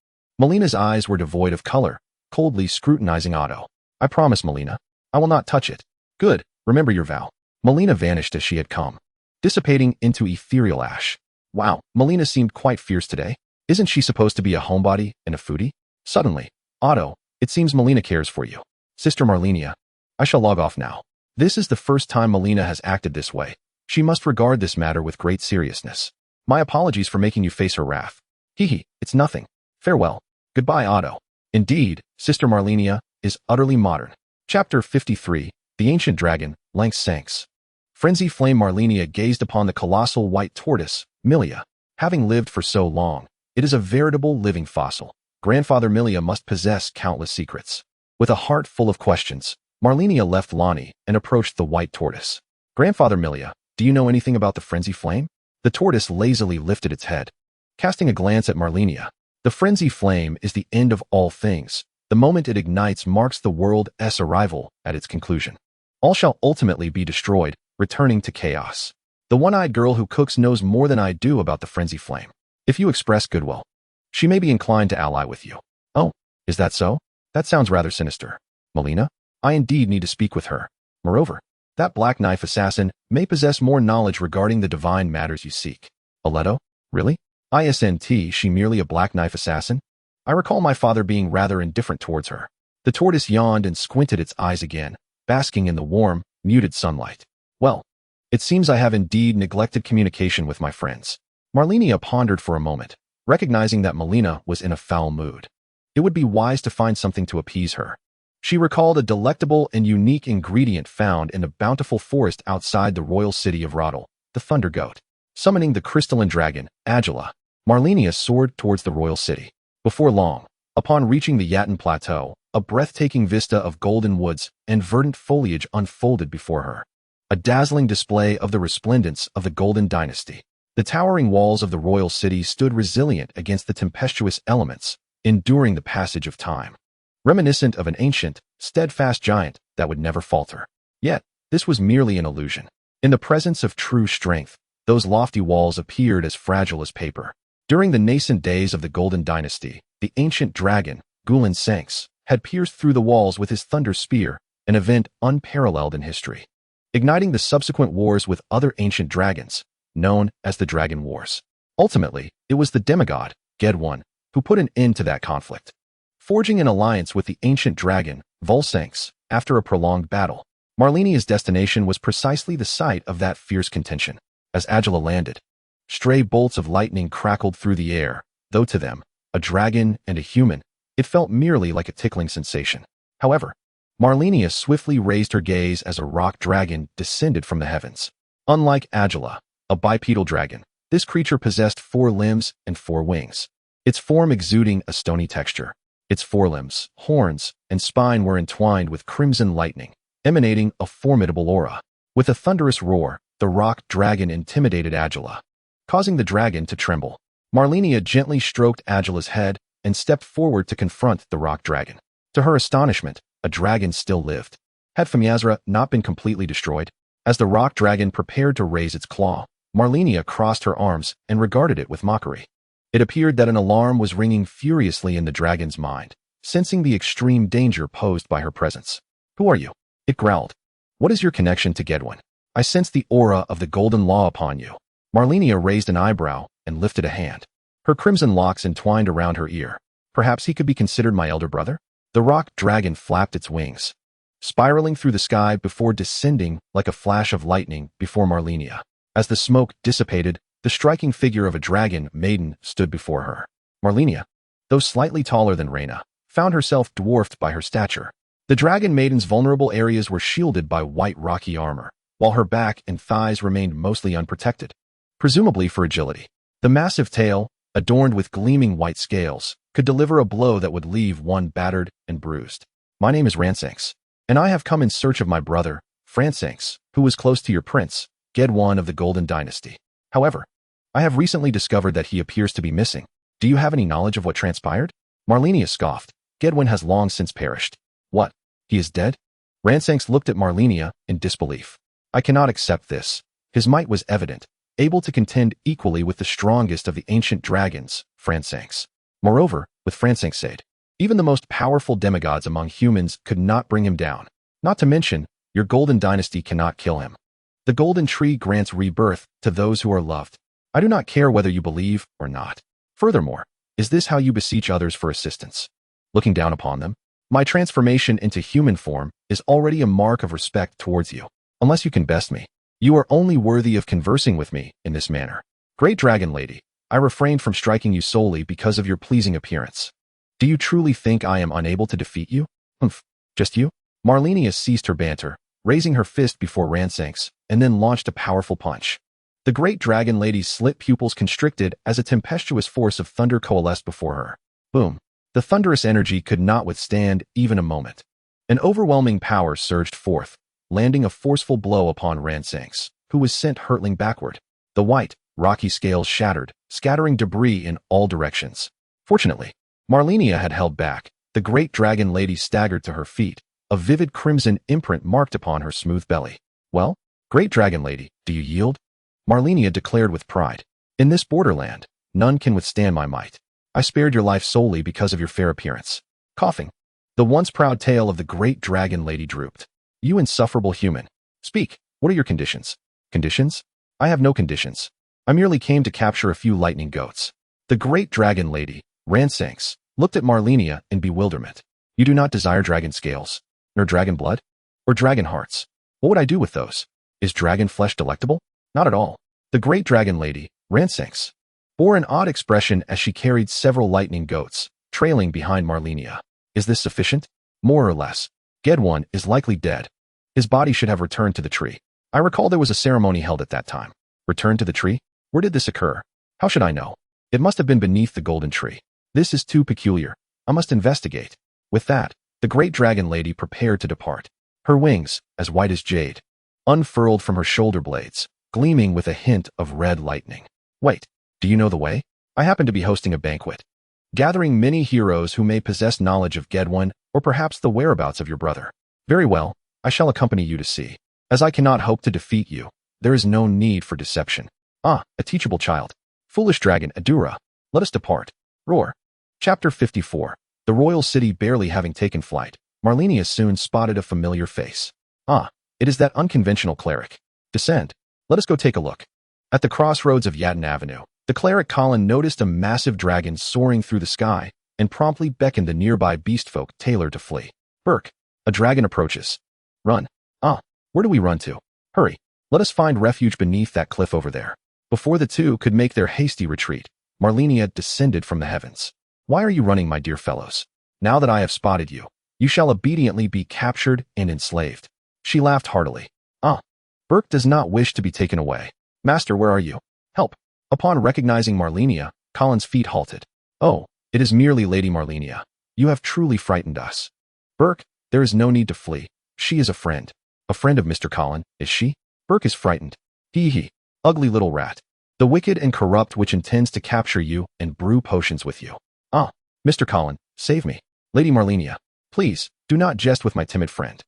Malenia's eyes were devoid of color, coldly scrutinizing Otto. I promise, Malenia. I will not touch it. Good, remember your vow. Malenia vanished as she had come, dissipating into ethereal ash. Wow, Malenia seemed quite fierce today. Isn't she supposed to be a homebody and a foodie? Suddenly, Otto, it seems Malenia cares for you. Sister Malenia, I shall log off now. This is the first time Malenia has acted this way. She must regard this matter with great seriousness. My apologies for making you face her wrath. Hee, it's nothing. Farewell. Goodbye, Otto. Indeed, Sister Malenia is utterly modern. Chapter 53, The Ancient Dragon, Length Sanks. Frenzy Flame Malenia gazed upon the colossal white tortoise, Milia. Having lived for so long, it is a veritable living fossil. Grandfather Milia must possess countless secrets. With a heart full of questions, Malenia left Lonnie and approached the white tortoise. Grandfather Milia, do you know anything about the Frenzy Flame? The tortoise lazily lifted its head, casting a glance at Malenia. The Frenzy Flame is the end of all things. The moment it ignites marks the world's arrival at its conclusion. All shall ultimately be destroyed, returning to chaos. The one-eyed girl who cooks knows more than I do about the Frenzy Flame. If you express goodwill, she may be inclined to ally with you. Oh, is that so? That sounds rather sinister. Malenia, I indeed need to speak with her. Moreover, that Black Knife assassin may possess more knowledge regarding the divine matters you seek. Aletto? Really? Isn't she merely a Black Knife assassin? I recall my father being rather indifferent towards her. The tortoise yawned and squinted its eyes again, basking in the warm, muted sunlight. Well, it seems I have indeed neglected communication with my friends. Malenia pondered for a moment, recognizing that Malenia was in a foul mood. It would be wise to find something to appease her. She recalled a delectable and unique ingredient found in the bountiful forest outside the royal city of Radahn, the Thunder Goat. Summoning the crystalline dragon, Agila, Malenia soared towards the royal city. Before long, upon reaching the Yatan Plateau, a breathtaking vista of golden woods and verdant foliage unfolded before her. A dazzling display of the resplendence of the Golden Dynasty. The towering walls of the royal city stood resilient against the tempestuous elements, enduring the passage of time. Reminiscent of an ancient, steadfast giant that would never falter. Yet, this was merely an illusion. In the presence of true strength, those lofty walls appeared as fragile as paper. During the nascent days of the Golden Dynasty, the ancient dragon, Gulen Sanks, had pierced through the walls with his thunder spear, an event unparalleled in history, igniting the subsequent wars with other ancient dragons, known as the Dragon Wars. Ultimately, it was the demigod, Gedwon, who put an end to that conflict, forging an alliance with the ancient dragon, Volsanx, after a prolonged battle. Malenia's destination was precisely the site of that fierce contention. As Agila landed, stray bolts of lightning crackled through the air, though to them, a dragon and a human, it felt merely like a tickling sensation. However, Malenia swiftly raised her gaze as a rock dragon descended from the heavens. Unlike Agila, a bipedal dragon, this creature possessed 4 limbs and 4 wings, its form exuding a stony texture. Its forelimbs, horns, and spine were entwined with crimson lightning, emanating a formidable aura. With a thunderous roar, the rock dragon intimidated Agila, causing the dragon to tremble. Malenia gently stroked Agila's head and stepped forward to confront the rock dragon. To her astonishment, a dragon still lived. Had Famyazra not been completely destroyed? As the rock dragon prepared to raise its claw, Malenia crossed her arms and regarded it with mockery. It appeared that an alarm was ringing furiously in the dragon's mind, sensing the extreme danger posed by her presence. "Who are you?" it growled. "What is your connection to Gedwin? I sense the aura of the golden law upon you." Malenia raised an eyebrow and lifted a hand. Her crimson locks entwined around her ear. "Perhaps he could be considered my elder brother?" The rock dragon flapped its wings, spiraling through the sky before descending like a flash of lightning before Malenia. As the smoke dissipated, the striking figure of a dragon maiden stood before her. Malenia, though slightly taller than Reyna, found herself dwarfed by her stature. The dragon maiden's vulnerable areas were shielded by white rocky armor, while her back and thighs remained mostly unprotected, presumably for agility. The massive tail, adorned with gleaming white scales, could deliver a blow that would leave one battered and bruised. "My name is Ransanx, and I have come in search of my brother, Fransanx, who was close to your prince, Gedwin of the Golden Dynasty. However, I have recently discovered that he appears to be missing. Do you have any knowledge of what transpired?" Malenia scoffed. "Gedwin has long since perished." "What? He is dead?" Ransanx looked at Malenia in disbelief. "I cannot accept this." His might was evident, able to contend equally with the strongest of the ancient dragons, Fransanx. Moreover, with Fransanx's aid, even the most powerful demigods among humans could not bring him down. Not to mention, your Golden Dynasty cannot kill him. The Golden Tree grants rebirth to those who are loved. I do not care whether you believe or not. Furthermore, is this how you beseech others for assistance? Looking down upon them? My transformation into human form is already a mark of respect towards you. Unless you can best me, you are only worthy of conversing with me in this manner. Great Dragon Lady, I refrained from striking you solely because of your pleasing appearance. Do you truly think I am unable to defeat you? Humph, just you?" Malenia ceased her banter, raising her fist before Ransanx, and then launched a powerful punch. The Great Dragon Lady's slit pupils constricted as a tempestuous force of thunder coalesced before her. Boom. The thunderous energy could not withstand even a moment. An overwhelming power surged forth, landing a forceful blow upon Ransanx, who was sent hurtling backward. The white, rocky scales shattered, scattering debris in all directions. Fortunately, Malenia had held back. The Great Dragon Lady staggered to her feet, a vivid crimson imprint marked upon her smooth belly. "Well, Great Dragon Lady, do you yield?" Malenia declared with pride. "In this borderland, none can withstand my might. I spared your life solely because of your fair appearance." Coughing, the once proud tail of the Great Dragon Lady drooped. "You insufferable human. Speak, what are your conditions?" "Conditions? I have no conditions. I merely came to capture a few lightning goats." The Great Dragon Lady, Ransanx, looked at Malenia in bewilderment. "You do not desire dragon scales, nor dragon blood, or dragon hearts. What would I do with those? Is dragon flesh delectable?" "Not at all." The Great Dragon Lady, Ransanx, bore an odd expression as she carried several lightning goats, trailing behind Malenia. "Is this sufficient?" "More or less. Gedwin is likely dead. His body should have returned to the tree. I recall there was a ceremony held at that time." "Returned to the tree? Where did this occur?" "How should I know? It must have been beneath the golden tree. This is too peculiar. I must investigate." With that, the Great Dragon Lady prepared to depart. Her wings, as white as jade, unfurled from her shoulder blades, gleaming with a hint of red lightning. "Wait, do you know the way? I happen to be hosting a banquet, gathering many heroes who may possess knowledge of Gedwin or perhaps the whereabouts of your brother." "Very well, I shall accompany you to see. As I cannot hope to defeat you, there is no need for deception." "Ah, a teachable child. Foolish dragon, Adura, let us depart." Roar. Chapter 54. The royal city barely having taken flight, Malenia soon spotted a familiar face. "Ah, it is that unconventional cleric. Descend. Let us go take a look." At the crossroads of Yatton Avenue, The cleric Colin noticed a massive dragon soaring through the sky and promptly beckoned the nearby beastfolk Taylor to flee. Burke, a dragon approaches. Run. Ah, where do we run to? Hurry. Let us find refuge beneath that cliff over there. Before the two could make their hasty retreat, Malenia descended from the heavens. Why are you running, my dear fellows? Now that I have spotted you, you shall obediently be captured and enslaved. She laughed heartily. Ah, Burke does not wish to be taken away. Master, where are you? Help. Upon recognizing Malenia, Colin's feet halted. Oh, it is merely Lady Malenia. You have truly frightened us. Burke, there is no need to flee. She is a friend. A friend of Mr. Colin, is she? Burke is frightened. Hee. Ugly little rat. The wicked and corrupt which intends to capture you and brew potions with you. Ah, Mr. Colin, save me. Lady Malenia, please, do not jest with my timid friend.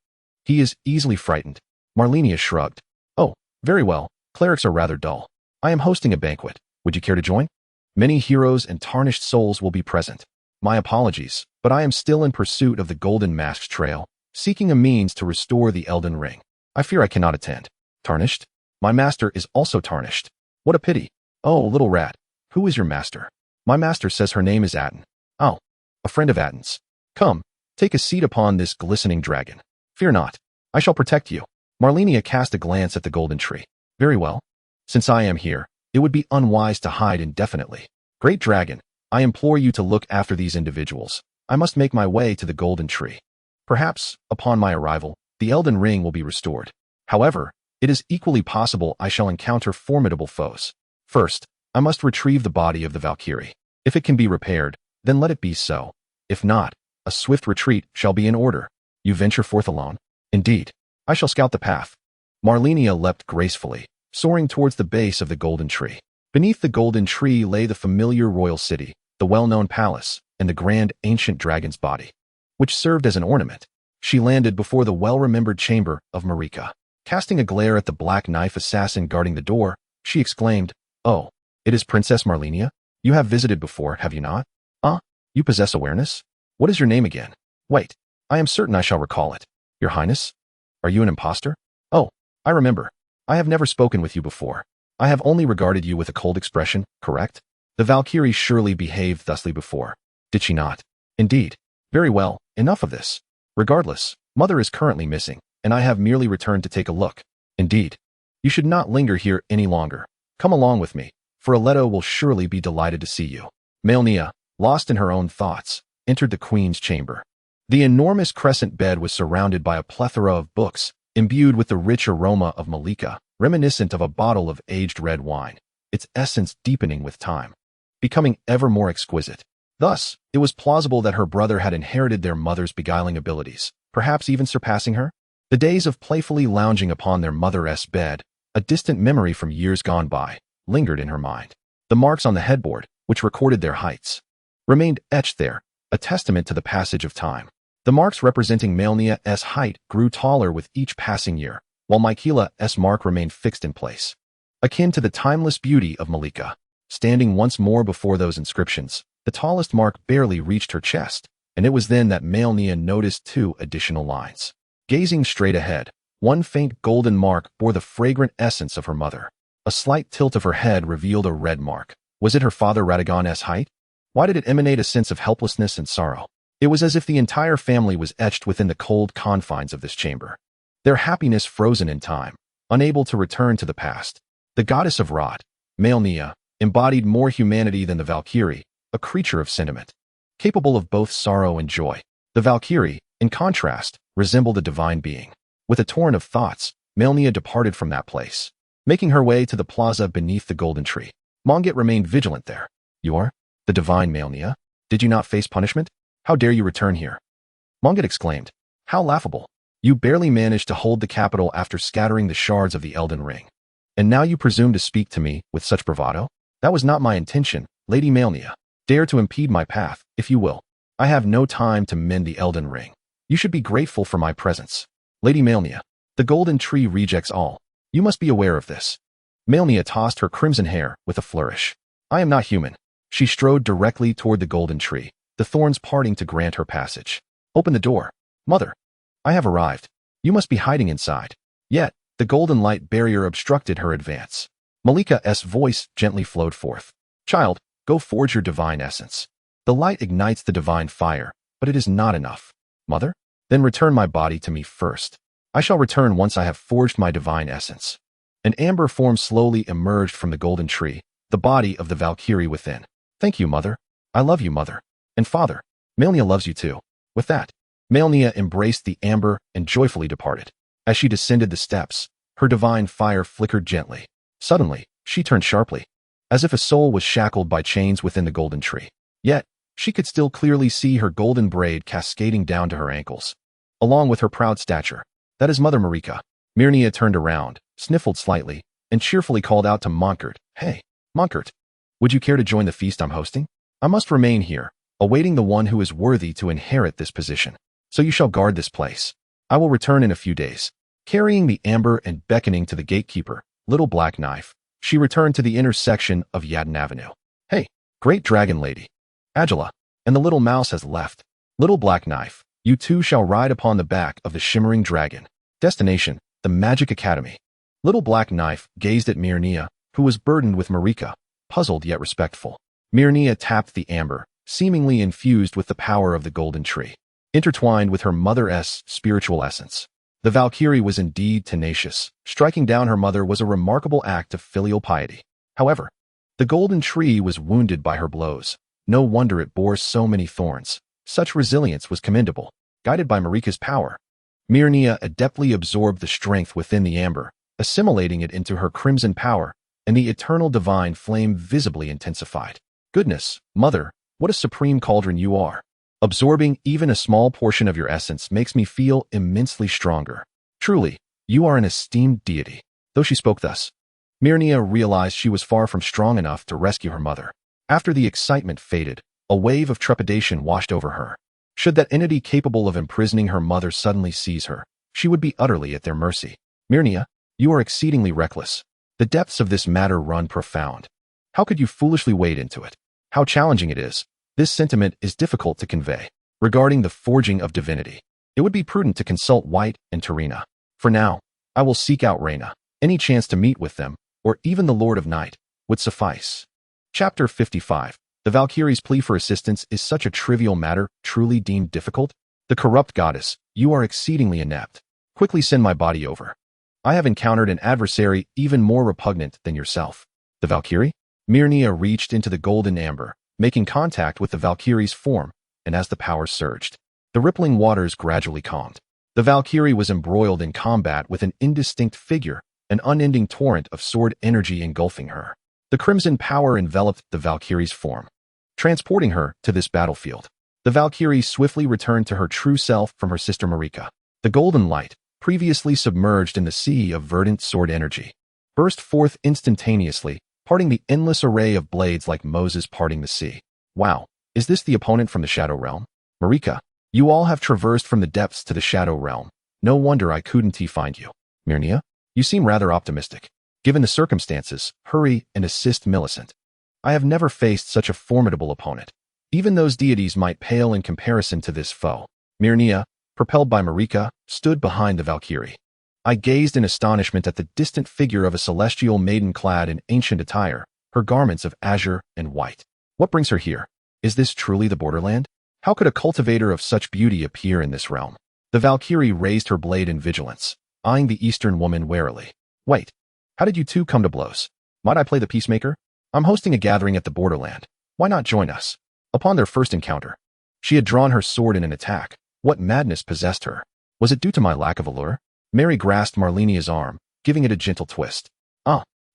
He is easily frightened. Malenia shrugged. Oh, very well. Clerics are rather dull. I am hosting a banquet. Would you care to join? Many heroes and tarnished souls will be present. My apologies, but I am still in pursuit of the Golden Mask Trail, seeking a means to restore the Elden Ring. I fear I cannot attend. Tarnished? My master is also tarnished. What a pity. Oh, little rat. Who is your master? My master says her name is Atten. Oh, a friend of Atten's. Come, take a seat upon this glistening dragon. Fear not. I shall protect you. Malenia cast a glance at the golden tree. Very well. Since I am here, it would be unwise to hide indefinitely. Great dragon, I implore you to look after these individuals. I must make my way to the golden tree. Perhaps, upon my arrival, the Elden Ring will be restored. However, it is equally possible I shall encounter formidable foes. First, I must retrieve the body of the Valkyrie. If it can be repaired, then let it be so. If not, a swift retreat shall be in order. You venture forth alone? Indeed. I shall scout the path. Malenia leapt gracefully, soaring towards the base of the golden tree. Beneath the golden tree lay the familiar royal city, the well-known palace, and the grand ancient dragon's body, which served as an ornament. She landed before the well-remembered chamber of Marika. Casting a glare at the black knife assassin guarding the door, she exclaimed, Oh, it is Princess Malenia? You have visited before, have you not? Ah, you possess awareness? What is your name again? Wait, I am certain I shall recall it. Your Highness? Are you an impostor? Oh, I remember. I have never spoken with you before. I have only regarded you with a cold expression, correct? The Valkyrie surely behaved thusly before. Did she not? Indeed. Very well, enough of this. Regardless, Mother is currently missing, and I have merely returned to take a look. Indeed. You should not linger here any longer. Come along with me, for Aletto will surely be delighted to see you. Malenia, lost in her own thoughts, entered the queen's chamber. The enormous crescent bed was surrounded by a plethora of books, imbued with the rich aroma of Malika, reminiscent of a bottle of aged red wine, its essence deepening with time, becoming ever more exquisite. Thus, it was plausible that her brother had inherited their mother's beguiling abilities, perhaps even surpassing her. The days of playfully lounging upon their mother-s bed, a distant memory from years gone by, lingered in her mind. The marks on the headboard, which recorded their heights, remained etched there, a testament to the passage of time. The marks representing Malenia's height grew taller with each passing year, while Miquella's mark remained fixed in place, akin to the timeless beauty of Malika. Standing once more before those inscriptions, the tallest mark barely reached her chest, and it was then that Malenia noticed two additional lines. Gazing straight ahead, one faint golden mark bore the fragrant essence of her mother. A slight tilt of her head revealed a red mark. Was it her father Radagon's height? Why did it emanate a sense of helplessness and sorrow? It was as if the entire family was etched within the cold confines of this chamber, their happiness frozen in time, unable to return to the past. The goddess of Rot, Malenia, embodied more humanity than the Valkyrie, a creature of sentiment, capable of both sorrow and joy. The Valkyrie, in contrast, resembled a divine being. With a torrent of thoughts, Malenia departed from that place, making her way to the plaza beneath the golden tree. Monget remained vigilant there. You are? The divine Malenia? Did you not face punishment? How dare you return here? Monget exclaimed. How laughable. You barely managed to hold the capital after scattering the shards of the Elden Ring. And now you presume to speak to me with such bravado? That was not my intention, Lady Malenia. Dare to impede my path, if you will. I have no time to mend the Elden Ring. You should be grateful for my presence. Lady Malenia, the golden tree rejects all. You must be aware of this. Malenia tossed her crimson hair with a flourish. I am not human. She strode directly toward the golden tree, the thorns parting to grant her passage. Open the door. Mother. I have arrived. You must be hiding inside. Yet, the golden light barrier obstructed her advance. Malika's voice gently flowed forth. Child, go forge your divine essence. The light ignites the divine fire, but it is not enough. Mother? Then return my body to me first. I shall return once I have forged my divine essence. An amber form slowly emerged from the golden tree, the body of the Valkyrie within. Thank you, Mother. I love you, Mother. And Father. Malenia loves you too. With that, Malenia embraced the amber and joyfully departed. As she descended the steps, her divine fire flickered gently. Suddenly, she turned sharply, as if a soul was shackled by chains within the golden tree. Yet, she could still clearly see her golden braid cascading down to her ankles, along with her proud stature. That is Mother Marika. Malenia turned around, sniffled slightly, and cheerfully called out to Monkert, Hey, Monkert, would you care to join the feast I'm hosting? I must remain here, awaiting the one who is worthy to inherit this position. So you shall guard this place. I will return in a few days. Carrying the amber and beckoning to the gatekeeper, Little Black Knife, she returned to the intersection of Yadin Avenue. Hey, great dragon lady. Agila, and the little mouse has left. Little Black Knife, you too shall ride upon the back of the shimmering dragon. Destination, the Magic Academy. Little Black Knife gazed at Malenia, who was burdened with Marika, puzzled yet respectful. Malenia tapped the amber, seemingly infused with the power of the golden tree, intertwined with her mother's spiritual essence. The Valkyrie was indeed tenacious. Striking down her mother was a remarkable act of filial piety. However, the golden tree was wounded by her blows. No wonder it bore so many thorns. Such resilience was commendable. Guided by Marika's power, Malenia adeptly absorbed the strength within the amber, assimilating it into her crimson power, and the eternal divine flame visibly intensified. Goodness, Mother, what a supreme cauldron you are. Absorbing even a small portion of your essence makes me feel immensely stronger. Truly, you are an esteemed deity. Though she spoke thus, Malenia realized she was far from strong enough to rescue her mother. After the excitement faded, a wave of trepidation washed over her. Should that entity capable of imprisoning her mother suddenly seize her, she would be utterly at their mercy. Malenia, you are exceedingly reckless. The depths of this matter run profound. How could you foolishly wade into it? How challenging it is. This sentiment is difficult to convey. Regarding the forging of divinity, it would be prudent to consult White and Terina. For now, I will seek out Reyna. Any chance to meet with them, or even the Lord of Night, would suffice. Chapter 55. The Valkyrie's plea for assistance is such a trivial matter, truly deemed difficult. The corrupt goddess, you are exceedingly inept. Quickly send my body over. I have encountered an adversary even more repugnant than yourself. The Valkyrie? Malenia reached into the golden amber, making contact with the Valkyrie's form, and as the power surged, the rippling waters gradually calmed. The Valkyrie was embroiled in combat with an indistinct figure, an unending torrent of sword energy engulfing her. The crimson power enveloped the Valkyrie's form, transporting her to this battlefield. The Valkyrie swiftly returned to her true self from her sister Marika. The golden light, previously submerged in the sea of verdant sword energy, burst forth instantaneously, parting the endless array of blades like Moses parting the sea. Wow, is this the opponent from the Shadow Realm? Marika, you all have traversed from the depths to the Shadow Realm. No wonder I couldn't find you. Malenia, you seem rather optimistic. Given the circumstances, hurry and assist Millicent. I have never faced such a formidable opponent. Even those deities might pale in comparison to this foe. Malenia, propelled by Marika, stood behind the Valkyrie. I gazed in astonishment at the distant figure of a celestial maiden clad in ancient attire, her garments of azure and white. What brings her here? Is this truly the borderland? How could a cultivator of such beauty appear in this realm? The Valkyrie raised her blade in vigilance, eyeing the Eastern woman warily. Wait, how did you two come to blows? Might I play the peacemaker? I'm hosting a gathering at the borderland. Why not join us? Upon their first encounter, she had drawn her sword in an attack. What madness possessed her? Was it due to my lack of allure? Mary grasped Marlenia's arm, giving it a gentle twist.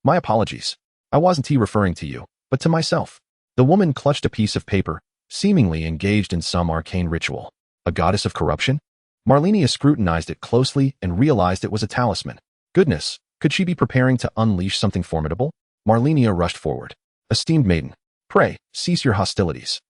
My apologies. I wasn't referring to you, but to myself. The woman clutched a piece of paper, seemingly engaged in some arcane ritual. A goddess of corruption? Marlenia scrutinized it closely and realized it was a talisman. Goodness, could she be preparing to unleash something formidable? Marlenia rushed forward. Esteemed maiden, pray, cease your hostilities.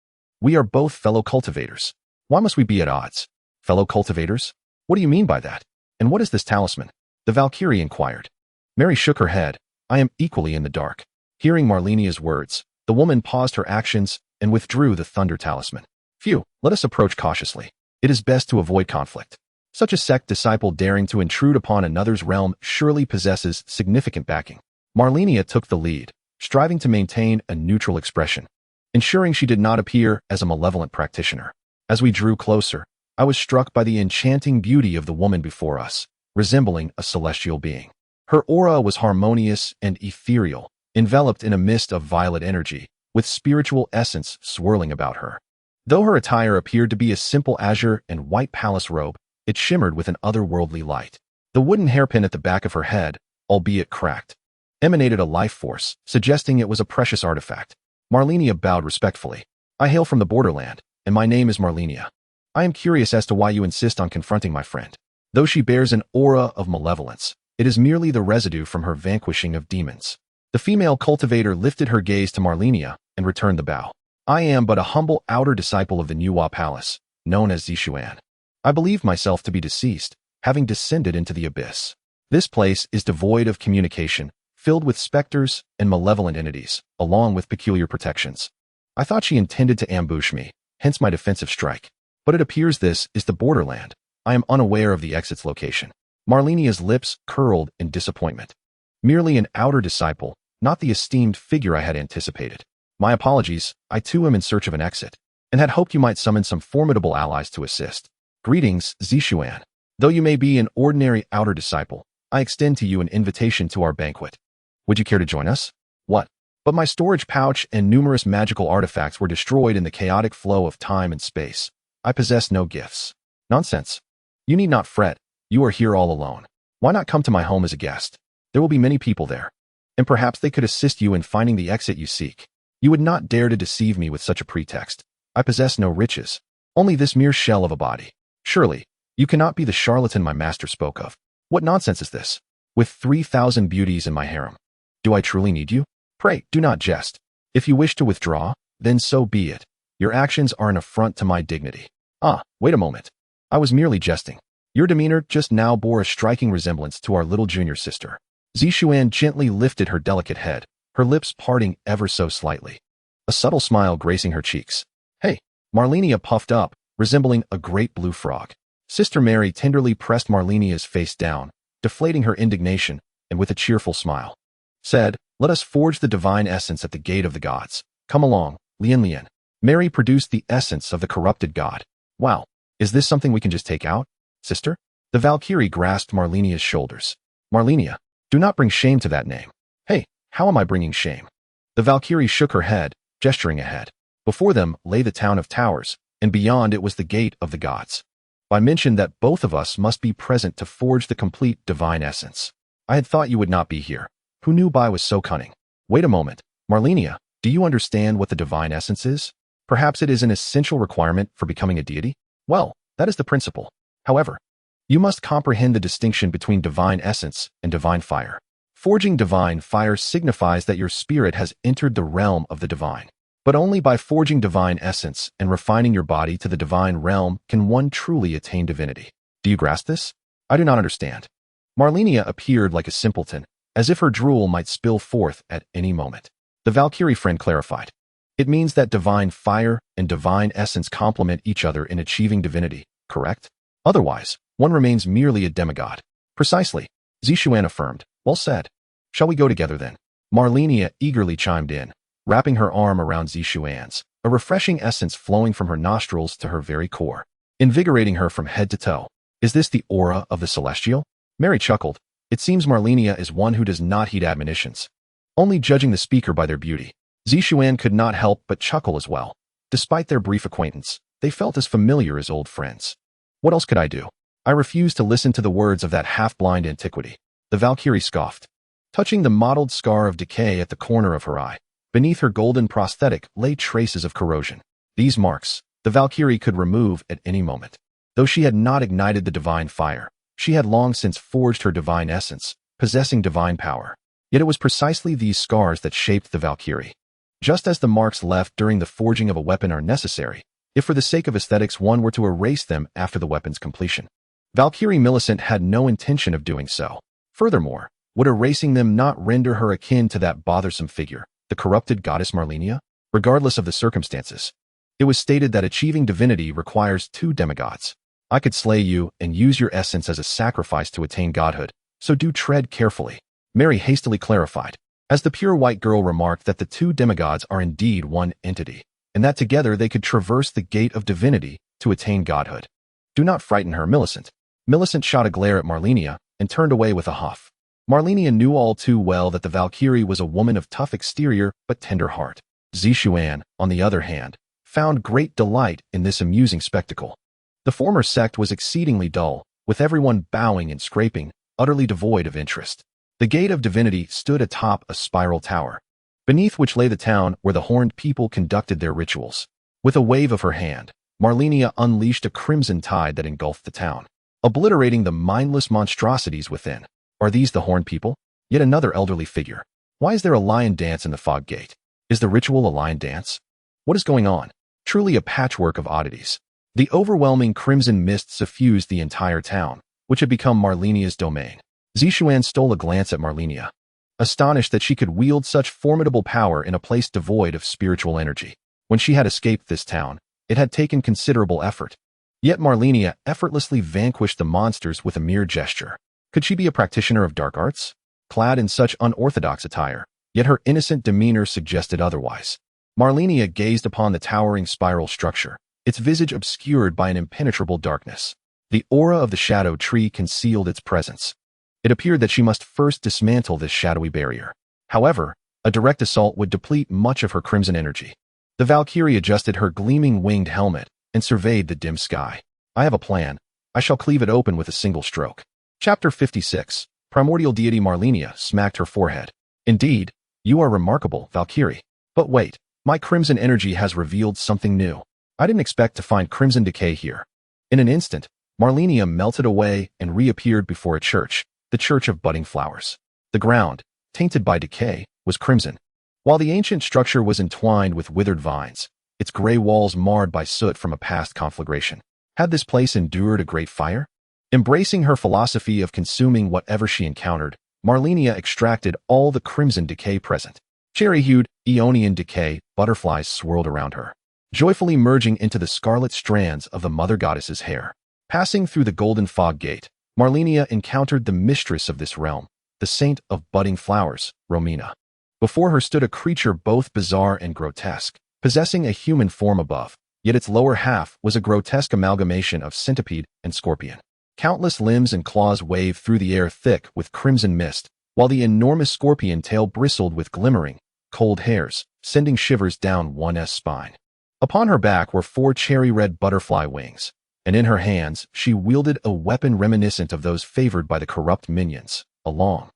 We are both fellow cultivators. Why must we be at odds? Fellow cultivators? What do you mean by that? And what is this talisman? The Valkyrie inquired. Mary shook her head. I am equally in the dark. Hearing Marlenia's words, the woman paused her actions and withdrew the thunder talisman. Phew, let us approach cautiously. It is best to avoid conflict. Such a sect disciple daring to intrude upon another's realm surely possesses significant backing. Marlenia took the lead, striving to maintain a neutral expression, ensuring she did not appear as a malevolent practitioner. As we drew closer, I was struck by the enchanting beauty of the woman before us, resembling a celestial being. Her aura was harmonious and ethereal, enveloped in a mist of violet energy, with spiritual essence swirling about her. Though her attire appeared to be a simple azure and white palace robe, it shimmered with an otherworldly light. The wooden hairpin at the back of her head, albeit cracked, emanated a life force, suggesting it was a precious artifact. Malenia bowed respectfully. I hail from the borderland, and my name is Malenia. I am curious as to why you insist on confronting my friend. Though she bears an aura of malevolence, it is merely the residue from her vanquishing of demons. The female cultivator lifted her gaze to Malenia and returned the bow. I am but a humble outer disciple of the Nuwa Palace, known as Zishuan. I believe myself to be deceased, having descended into the abyss. This place is devoid of communication, filled with specters and malevolent entities, along with peculiar protections. I thought she intended to ambush me, hence my defensive strike. But it appears this is the borderland. I am unaware of the exit's location. Malenia's lips curled in disappointment. Merely an outer disciple, not the esteemed figure I had anticipated. My apologies, I too am in search of an exit, and had hoped you might summon some formidable allies to assist. Greetings, Zishuan. Though you may be an ordinary outer disciple, I extend to you an invitation to our banquet. Would you care to join us? What? But my storage pouch and numerous magical artifacts were destroyed in the chaotic flow of time and space. I possess no gifts. Nonsense. You need not fret. You are here all alone. Why not come to my home as a guest? There will be many people there, and perhaps they could assist you in finding the exit you seek. You would not dare to deceive me with such a pretext. I possess no riches, only this mere shell of a body. Surely, you cannot be the charlatan my master spoke of. What nonsense is this? With 3,000 beauties in my harem. Do I truly need you? Pray, do not jest. If you wish to withdraw, then so be it. Your actions are an affront to my dignity. Ah, wait a moment. I was merely jesting. Your demeanor just now bore a striking resemblance to our little junior sister. Zishuan gently lifted her delicate head, her lips parting ever so slightly, a subtle smile gracing her cheeks. Hey, Malenia puffed up, resembling a great blue frog. Sister Mary tenderly pressed Malenia's face down, deflating her indignation, and with a cheerful smile, said, let us forge the divine essence at the gate of the gods. Come along, Lian. Mary produced the essence of the corrupted god. Wow, is this something we can just take out, sister? The Valkyrie grasped Malenia's shoulders. Malenia, do not bring shame to that name. Hey, how am I bringing shame? The Valkyrie shook her head, gesturing ahead. Before them lay the town of towers, and beyond it was the gate of the gods. I mentioned that both of us must be present to forge the complete divine essence. I had thought you would not be here. Who knew Bai was so cunning? Wait a moment. Malenia, do you understand what the divine essence is? Perhaps it is an essential requirement for becoming a deity? Well, that is the principle. However, you must comprehend the distinction between divine essence and divine fire. Forging divine fire signifies that your spirit has entered the realm of the divine. But only by forging divine essence and refining your body to the divine realm can one truly attain divinity. Do you grasp this? I do not understand. Malenia appeared like a simpleton, as if her drool might spill forth at any moment. The Valkyrie friend clarified. It means that divine fire and divine essence complement each other in achieving divinity, correct? Otherwise, one remains merely a demigod. Precisely, Zishuan affirmed. Well said. Shall we go together then? Malenia eagerly chimed in, wrapping her arm around Zishuan's, a refreshing essence flowing from her nostrils to her very core, invigorating her from head to toe. Is this the aura of the celestial? Mary chuckled. It seems Malenia is one who does not heed admonitions, only judging the speaker by their beauty. Zishuan could not help but chuckle as well. Despite their brief acquaintance, they felt as familiar as old friends. What else could I do? I refused to listen to the words of that half-blind antiquity. The Valkyrie scoffed. Touching the mottled scar of decay at the corner of her eye, beneath her golden prosthetic lay traces of corrosion. These marks, the Valkyrie could remove at any moment. Though she had not ignited the divine fire, she had long since forged her divine essence, possessing divine power. Yet it was precisely these scars that shaped the Valkyrie. Just as the marks left during the forging of a weapon are necessary, if for the sake of aesthetics one were to erase them after the weapon's completion. Valkyrie Millicent had no intention of doing so. Furthermore, would erasing them not render her akin to that bothersome figure, the corrupted goddess Malenia? Regardless of the circumstances, it was stated that achieving divinity requires 2 demigods. I could slay you and use your essence as a sacrifice to attain godhood, so do tread carefully. Mary hastily clarified. as the pure white girl remarked that the two demigods are indeed one entity, and that together they could traverse the gate of divinity to attain godhood. Do not frighten her, Millicent. Millicent shot a glare at Malenia and turned away with a huff. Malenia knew all too well that the Valkyrie was a woman of tough exterior but tender heart. Zishuan, on the other hand, found great delight in this amusing spectacle. The former sect was exceedingly dull, with everyone bowing and scraping, utterly devoid of interest. The Gate of Divinity stood atop a spiral tower, beneath which lay the town where the horned people conducted their rituals. With a wave of her hand, Malenia unleashed a crimson tide that engulfed the town, obliterating the mindless monstrosities within. Are these the horned people? Yet another elderly figure. Why is there a lion dance in the fog gate? Is the ritual a lion dance? What is going on? Truly a patchwork of oddities. The overwhelming crimson mist suffused the entire town, which had become Malenia's domain. Zishuan stole a glance at Malenia, astonished that she could wield such formidable power in a place devoid of spiritual energy. When she had escaped this town, it had taken considerable effort. Yet Malenia effortlessly vanquished the monsters with a mere gesture. Could she be a practitioner of dark arts? Clad in such unorthodox attire, yet her innocent demeanor suggested otherwise. Malenia gazed upon the towering spiral structure, its visage obscured by an impenetrable darkness. The aura of the shadow tree concealed its presence. It appeared that she must first dismantle this shadowy barrier. However, a direct assault would deplete much of her crimson energy. The Valkyrie adjusted her gleaming winged helmet and surveyed the dim sky. I have a plan. I shall cleave it open with a single stroke. Chapter 56. Primordial deity Malenia smacked her forehead. Indeed, you are remarkable, Valkyrie. But wait, my crimson energy has revealed something new. I didn't expect to find crimson decay here. In an instant, Malenia melted away and reappeared before a church, the Church of Budding Flowers. The ground, tainted by decay, was crimson, while the ancient structure was entwined with withered vines, its gray walls marred by soot from a past conflagration. Had this place endured a great fire? Embracing her philosophy of consuming whatever she encountered, Malenia extracted all the crimson decay present. Cherry-hued, Aeonian decay butterflies swirled around her, joyfully merging into the scarlet strands of the mother goddess's hair. Passing through the golden fog gate, Malenia encountered the mistress of this realm, the saint of budding flowers, Romina. Before her stood a creature both bizarre and grotesque, possessing a human form above, yet its lower half was a grotesque amalgamation of centipede and scorpion. Countless limbs and claws waved through the air thick with crimson mist, while the enormous scorpion tail bristled with glimmering, cold hairs, sending shivers down one's spine. Upon her back were 4 cherry-red butterfly wings, and in her hands she wielded a weapon reminiscent of those favored by the corrupt minions, a long,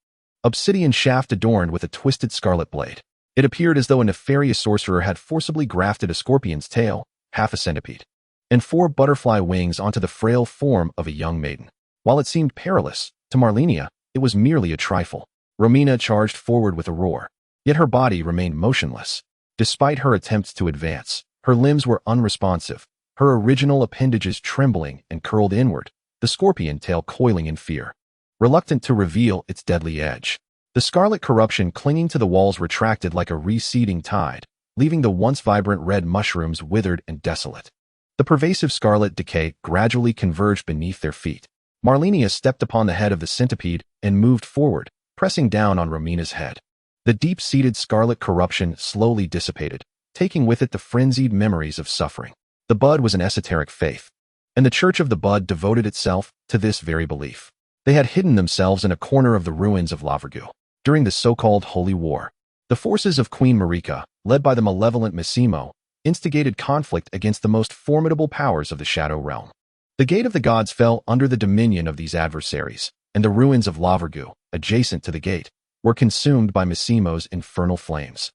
obsidian shaft adorned with a twisted scarlet blade. It appeared as though a nefarious sorcerer had forcibly grafted a scorpion's tail, half a centipede, and 4 butterfly wings onto the frail form of a young maiden. While it seemed perilous, to Malenia, it was merely a trifle. Romina charged forward with a roar, yet her body remained motionless. Despite her attempts to advance, her limbs were unresponsive, her original appendages trembling and curled inward, the scorpion tail coiling in fear, reluctant to reveal its deadly edge. The scarlet corruption clinging to the walls retracted like a receding tide, leaving the once vibrant red mushrooms withered and desolate. The pervasive scarlet decay gradually converged beneath their feet. Malenia stepped upon the head of the centipede and moved forward, pressing down on Romina's head. The deep-seated scarlet corruption slowly dissipated, taking with it the frenzied memories of suffering. The bud was an esoteric faith, and the Church of the Bud devoted itself to this very belief. They had hidden themselves in a corner of the ruins of Lavragu. During the so-called Holy War, the forces of Queen Marika, led by the malevolent Massimo, instigated conflict against the most formidable powers of the Shadow Realm. The Gate of the Gods fell under the dominion of these adversaries, and the ruins of Lavragu, adjacent to the gate, were consumed by Massimo's infernal flames,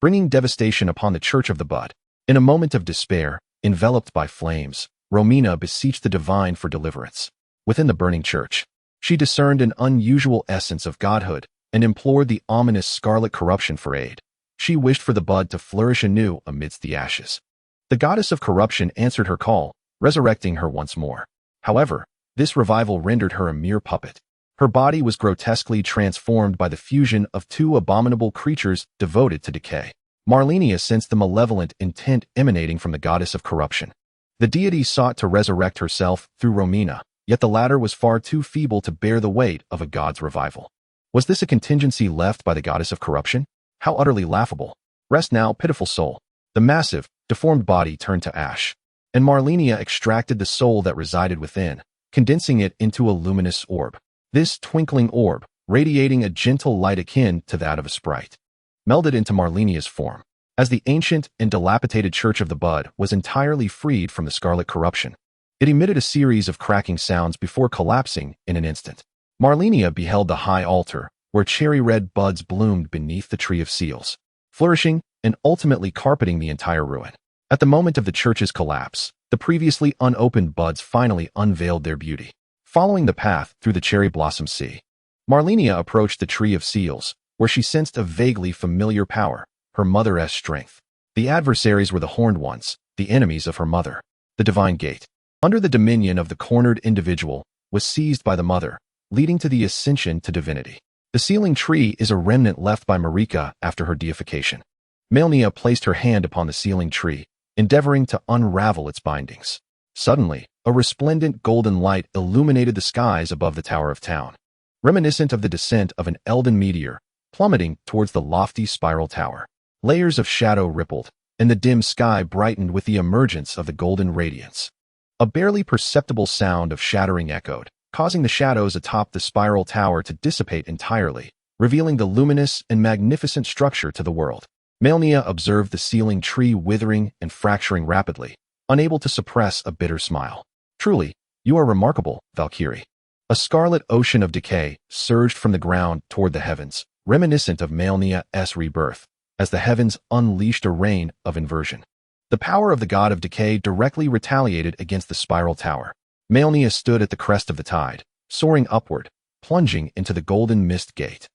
bringing devastation upon the Church of the Bud. In a moment of despair, enveloped by flames, Romina beseeched the divine for deliverance. Within the burning church, she discerned an unusual essence of godhood and implored the ominous scarlet corruption for aid. She wished for the bud to flourish anew amidst the ashes. The goddess of corruption answered her call, resurrecting her once more. However, this revival rendered her a mere puppet. Her body was grotesquely transformed by the fusion of 2 abominable creatures devoted to decay. Malenia sensed the malevolent intent emanating from the goddess of corruption. The deity sought to resurrect herself through Romina, yet the latter was far too feeble to bear the weight of a god's revival. Was this a contingency left by the goddess of corruption? How utterly laughable. Rest now, pitiful soul. The massive, deformed body turned to ash, and Malenia extracted the soul that resided within, condensing it into a luminous orb. This twinkling orb, radiating a gentle light akin to that of a sprite, melded into Malenia's form. As the ancient and dilapidated Church of the Bud was entirely freed from the scarlet corruption, it emitted a series of cracking sounds before collapsing in an instant. Malenia beheld the high altar, where cherry-red buds bloomed beneath the tree of seals, flourishing and ultimately carpeting the entire ruin. At the moment of the church's collapse, the previously unopened buds finally unveiled their beauty. Following the path through the cherry blossom sea, Malenia approached the tree of seals, where she sensed a vaguely familiar power, her mother's strength. The adversaries were the horned ones, the enemies of her mother. The divine gate, under the dominion of the cornered individual, was seized by the mother, leading to the ascension to divinity. The sealing tree is a remnant left by Marika after her deification. Malenia placed her hand upon the sealing tree, endeavoring to unravel its bindings. Suddenly, a resplendent golden light illuminated the skies above the Tower of Town, reminiscent of the descent of an Elden meteor, plummeting towards the lofty spiral tower. Layers of shadow rippled, and the dim sky brightened with the emergence of the golden radiance. A barely perceptible sound of shattering echoed, causing the shadows atop the spiral tower to dissipate entirely, revealing the luminous and magnificent structure to the world. Malenia observed the sealing tree withering and fracturing rapidly, unable to suppress a bitter smile. Truly, you are remarkable, Valkyrie. A scarlet ocean of decay surged from the ground toward the heavens, reminiscent of Malenia's rebirth, as the heavens unleashed a rain of inversion. The power of the god of decay directly retaliated against the spiral tower. Malenia stood at the crest of the tide, soaring upward, plunging into the golden mist gate.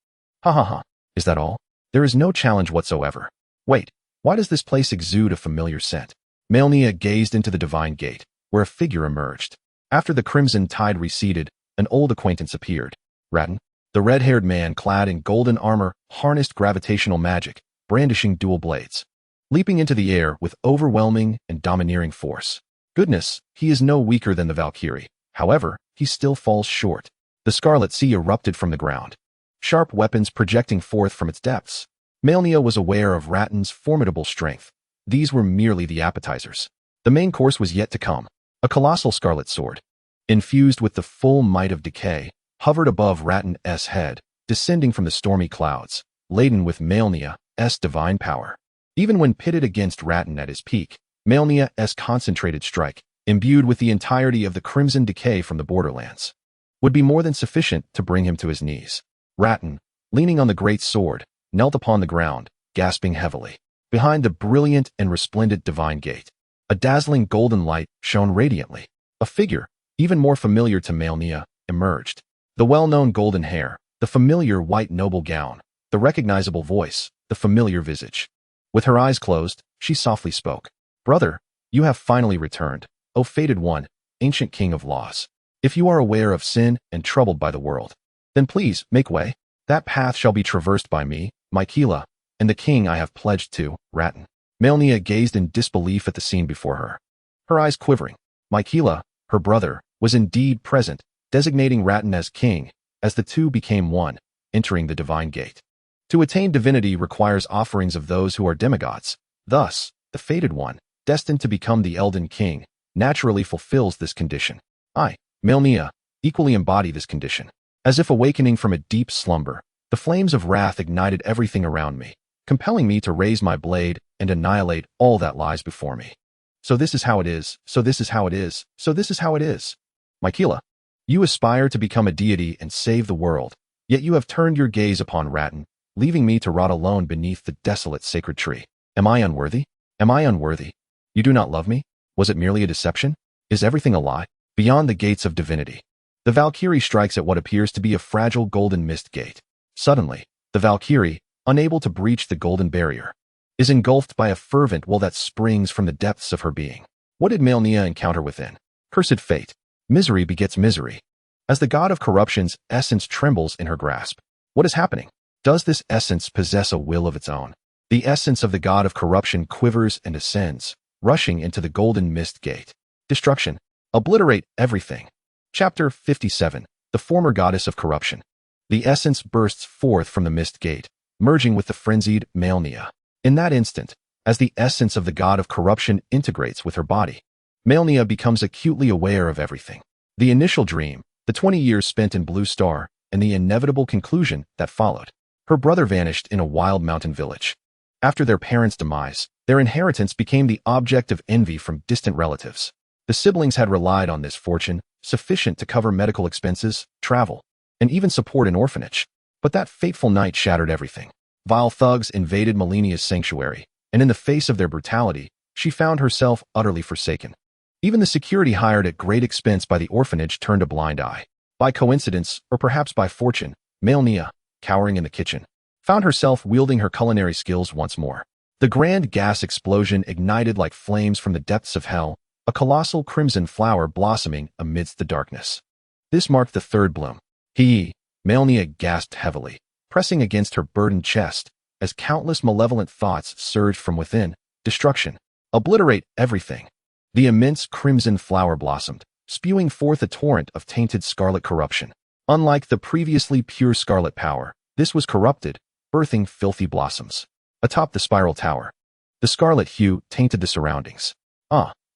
Ha ha ha, is that all? There is no challenge whatsoever. Wait, why does this place exude a familiar scent? Malenia gazed into the divine gate, where a figure emerged. After the crimson tide receded, an old acquaintance appeared. Radahn, the red-haired man clad in golden armor, harnessed gravitational magic, brandishing dual blades, leaping into the air with overwhelming and domineering force. Goodness, he is no weaker than the Valkyrie. However, he still falls short. The Scarlet Sea erupted from the ground, sharp weapons projecting forth from its depths. Malenia was aware of Radahn's formidable strength. These were merely the appetizers. The main course was yet to come. A colossal scarlet sword, infused with the full might of decay, hovered above Radahn's head, descending from the stormy clouds, laden with Malenia's divine power. Even when pitted against Radahn at his peak, Malenia's concentrated strike, imbued with the entirety of the crimson decay from the borderlands, would be more than sufficient to bring him to his knees. Radahn, leaning on the great sword, knelt upon the ground, gasping heavily. Behind the brilliant and resplendent divine gate, a dazzling golden light shone radiantly. A figure, even more familiar to Malenia, emerged. The well-known golden hair, the familiar white noble gown, the recognizable voice, the familiar visage. With her eyes closed, she softly spoke. Brother, you have finally returned, O fated one, ancient king of laws. If you are aware of sin and troubled by the world, then please make way. That path shall be traversed by me, Miquella, and the king I have pledged to, Radahn. Malenia gazed in disbelief at the scene before her, her eyes quivering. Miquella, her brother, was indeed present, designating Radahn as king, as the two became one, entering the divine gate. To attain divinity requires offerings of those who are demigods. Thus, the fated one, destined to become the Elden King, naturally fulfills this condition. I, Malenia, equally embody this condition. As if awakening from a deep slumber, the flames of wrath ignited everything around me, compelling me to raise my blade and annihilate all that lies before me. So this is how it is, so this is how it is, so this is how it is. Miquella, you aspire to become a deity and save the world, yet you have turned your gaze upon Radahn, leaving me to rot alone beneath the desolate sacred tree. Am I unworthy? Am I unworthy? You do not love me? Was it merely a deception? Is everything a lie? Beyond the gates of divinity, the Valkyrie strikes at what appears to be a fragile golden mist gate. Suddenly, the Valkyrie, unable to breach the golden barrier, is engulfed by a fervent will that springs from the depths of her being. What did Malenia encounter within? Cursed fate. Misery begets misery. As the god of corruption's essence trembles in her grasp, what is happening? Does this essence possess a will of its own? The essence of the god of corruption quivers and ascends, rushing into the golden mist gate. Destruction. Obliterate everything. Chapter 57. The former goddess of corruption. The essence bursts forth from the mist gate, merging with the frenzied Malenia. In that instant, as the essence of the god of corruption integrates with her body, Malenia becomes acutely aware of everything. The initial dream, the 20 years spent in Blue Star, and the inevitable conclusion that followed. Her brother vanished in a wild mountain village. After their parents' demise, their inheritance became the object of envy from distant relatives. The siblings had relied on this fortune, sufficient to cover medical expenses, travel, and even support an orphanage. But that fateful night shattered everything. Vile thugs invaded Malenia's sanctuary, and in the face of their brutality, she found herself utterly forsaken. Even the security hired at great expense by the orphanage turned a blind eye. By coincidence, or perhaps by fortune, Malenia, cowering in the kitchen, found herself wielding her culinary skills once more. The grand gas explosion ignited like flames from the depths of hell, a colossal crimson flower blossoming amidst the darkness. This marked the third bloom. Malenia gasped heavily, pressing against her burdened chest, as countless malevolent thoughts surged from within. Destruction. Obliterate everything. The immense crimson flower blossomed, spewing forth a torrent of tainted scarlet corruption. Unlike the previously pure scarlet power, this was corrupted, birthing filthy blossoms. Atop the spiral tower, the scarlet hue tainted the surroundings.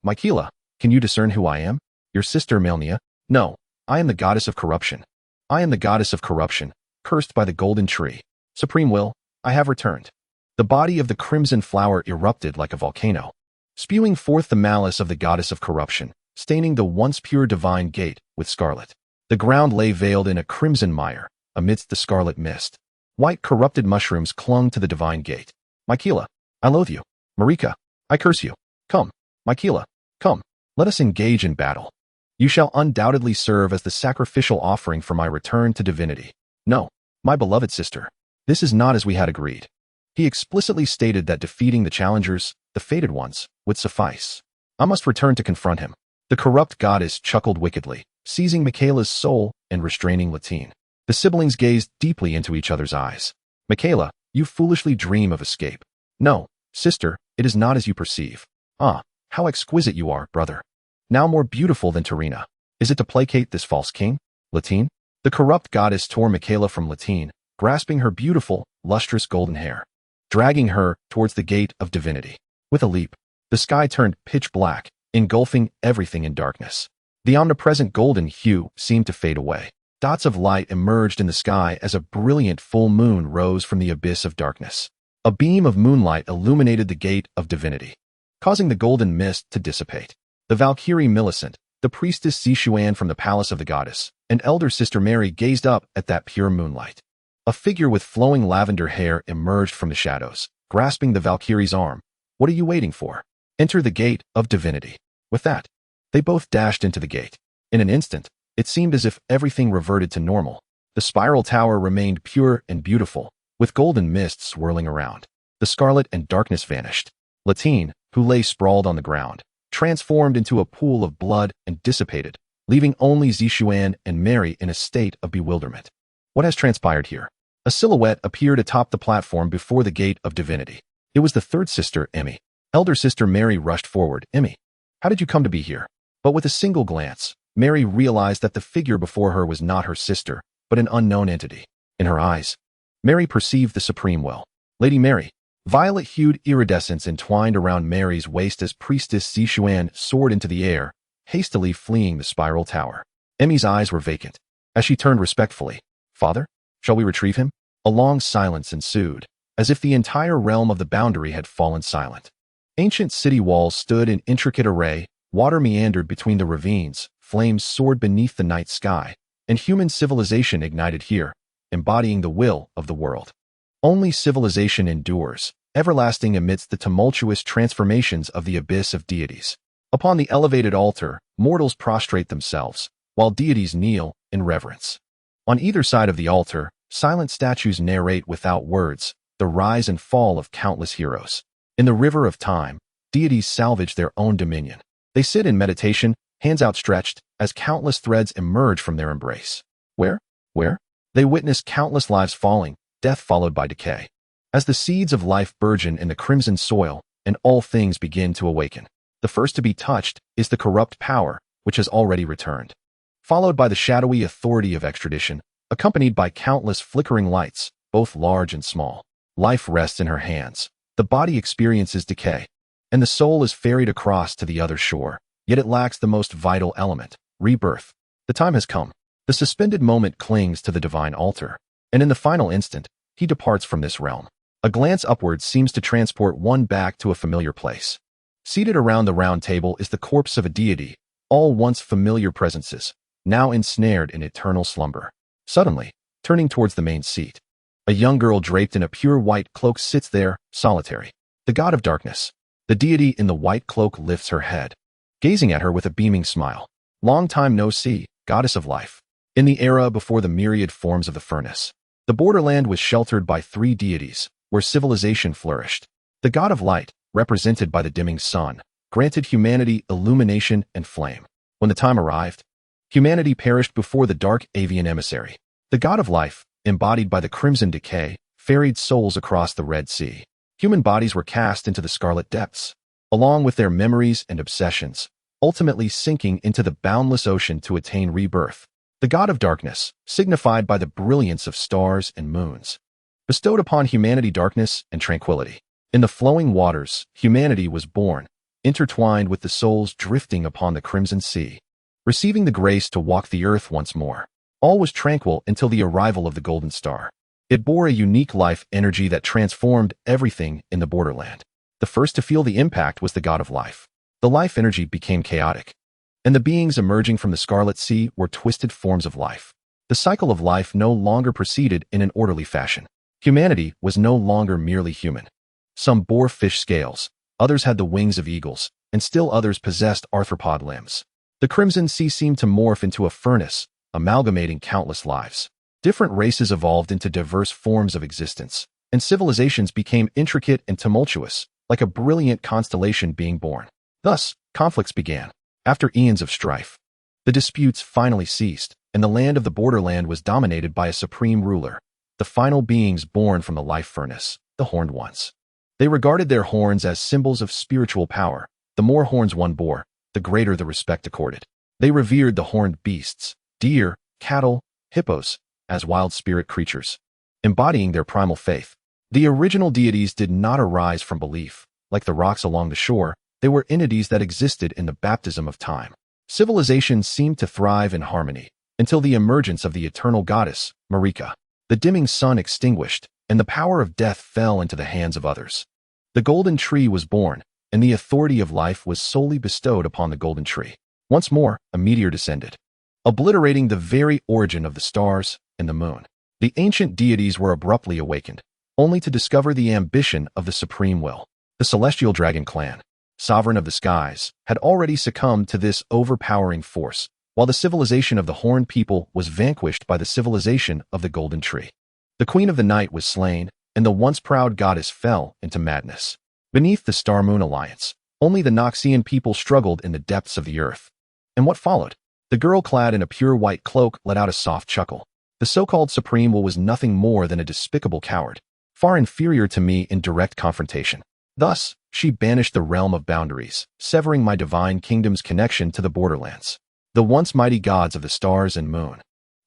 Miquella, can you discern who I am? Your sister Malenia? No, I am the goddess of corruption. I am the goddess of corruption, cursed by the golden tree. Supreme will, I have returned. The body of the crimson flower erupted like a volcano, spewing forth the malice of the goddess of corruption, staining the once pure divine gate with scarlet. The ground lay veiled in a crimson mire, amidst the scarlet mist. White corrupted mushrooms clung to the divine gate. Miquella, I loathe you. Marika, I curse you. Come, Miquella, come, let us engage in battle. You shall undoubtedly serve as the sacrificial offering for my return to divinity. No, my beloved sister, this is not as we had agreed. He explicitly stated that defeating the challengers, the fated ones, would suffice. I must return to confront him. The corrupt goddess chuckled wickedly, seizing Miquella's soul and restraining Latine. The siblings gazed deeply into each other's eyes. Miquella, you foolishly dream of escape. No, sister, it is not as you perceive. How exquisite you are, brother. Now more beautiful than Terina. Is it to placate this false king? Latine? The corrupt goddess tore Miquella from Latine, grasping her beautiful, lustrous golden hair, dragging her towards the gate of divinity. With a leap, the sky turned pitch black, engulfing everything in darkness. The omnipresent golden hue seemed to fade away. Dots of light emerged in the sky as a brilliant full moon rose from the abyss of darkness. A beam of moonlight illuminated the gate of divinity, causing the golden mist to dissipate. The Valkyrie Millicent, the priestess Sichuan from the palace of the goddess, and elder sister Mary gazed up at that pure moonlight. A figure with flowing lavender hair emerged from the shadows, grasping the Valkyrie's arm. What are you waiting for? Enter the gate of divinity. With that, they both dashed into the gate. In an instant, it seemed as if everything reverted to normal. The spiral tower remained pure and beautiful, with golden mist swirling around. The scarlet and darkness vanished. Latine, who lay sprawled on the ground, transformed into a pool of blood and dissipated, leaving only Sichuan and Mary in a state of bewilderment. What has transpired here? A silhouette appeared atop the platform before the gate of divinity. It was the third sister, Emmy. Elder sister Mary rushed forward. Emmy, how did you come to be here? But with a single glance, Mary realized that the figure before her was not her sister, but an unknown entity. In her eyes, Mary perceived the supreme will. Lady Mary. Violet-hued iridescence entwined around Mary's waist as priestess Sichuan soared into the air, hastily fleeing the spiral tower. Emmy's eyes were vacant. As she turned respectfully, Father, shall we retrieve him? A long silence ensued, as if the entire realm of the boundary had fallen silent. Ancient city walls stood in intricate array, water meandered between the ravines, flames soared beneath the night sky, and human civilization ignited here, embodying the will of the world. Only civilization endures, everlasting amidst the tumultuous transformations of the abyss of deities. Upon the elevated altar, mortals prostrate themselves, while deities kneel in reverence. On either side of the altar, silent statues narrate without words the rise and fall of countless heroes. In the river of time, deities salvage their own dominion. They sit in meditation, hands outstretched, as countless threads emerge from their embrace. Where? They witness countless lives falling, death followed by decay. As the seeds of life burgeon in the crimson soil, and all things begin to awaken, the first to be touched is the corrupt power, which has already returned. Followed by the shadowy authority of extradition, accompanied by countless flickering lights, both large and small. Life rests in her hands. The body experiences decay, and the soul is ferried across to the other shore. Yet it lacks the most vital element, rebirth. The time has come. The suspended moment clings to the divine altar, and in the final instant, he departs from this realm. A glance upwards seems to transport one back to a familiar place. Seated around the round table is the corpse of a deity, all once familiar presences, now ensnared in eternal slumber. Suddenly, turning towards the main seat, a young girl draped in a pure white cloak sits there, solitary. The god of darkness. The deity in the white cloak lifts her head, gazing at her with a beaming smile. Long time no see, goddess of life. In the era before the myriad forms of the furnace, the borderland was sheltered by three deities, where civilization flourished. The god of light, represented by the dimming sun, granted humanity illumination and flame. When the time arrived, humanity perished before the dark avian emissary. The god of life, embodied by the crimson decay, ferried souls across the Red Sea. Human bodies were cast into the scarlet depths, along with their memories and obsessions, ultimately sinking into the boundless ocean to attain rebirth. The god of darkness, signified by the brilliance of stars and moons, bestowed upon humanity darkness and tranquility. In the flowing waters, humanity was born, intertwined with the souls drifting upon the crimson sea, receiving the grace to walk the earth once more. All was tranquil until the arrival of the golden star. It bore a unique life energy that transformed everything in the borderland. The first to feel the impact was the god of life. The life energy became chaotic, and the beings emerging from the Scarlet Sea were twisted forms of life. The cycle of life no longer proceeded in an orderly fashion. Humanity was no longer merely human. Some bore fish scales, others had the wings of eagles, and still others possessed arthropod limbs. The Crimson Sea seemed to morph into a furnace, amalgamating countless lives. Different races evolved into diverse forms of existence, and civilizations became intricate and tumultuous, like a brilliant constellation being born. Thus, conflicts began. After eons of strife, the disputes finally ceased, and the land of the borderland was dominated by a supreme ruler, the final beings born from the life furnace, the Horned Ones. They regarded their horns as symbols of spiritual power. The more horns one bore, the greater the respect accorded. They revered the horned beasts, deer, cattle, hippos, as wild spirit creatures, embodying their primal faith. The original deities did not arise from belief. Like the rocks along the shore, they were entities that existed in the baptism of time. Civilization seemed to thrive in harmony, until the emergence of the eternal goddess, Marika. The dimming sun extinguished, and the power of death fell into the hands of others. The golden tree was born, and the authority of life was solely bestowed upon the golden tree. Once more, a meteor descended, obliterating the very origin of the stars and the moon. The ancient deities were abruptly awakened, only to discover the ambition of the supreme will. The celestial dragon clan, sovereign of the skies, had already succumbed to this overpowering force, while the civilization of the Horned people was vanquished by the civilization of the golden tree. The queen of the night was slain, and the once proud goddess fell into madness. Beneath the Star-Moon Alliance, only the Noxian people struggled in the depths of the earth. And what followed? The girl clad in a pure white cloak let out a soft chuckle. The so-called Supreme Will was nothing more than a despicable coward, far inferior to me in direct confrontation. Thus, she banished the realm of boundaries, severing my divine kingdom's connection to the borderlands. The once mighty gods of the stars and moon,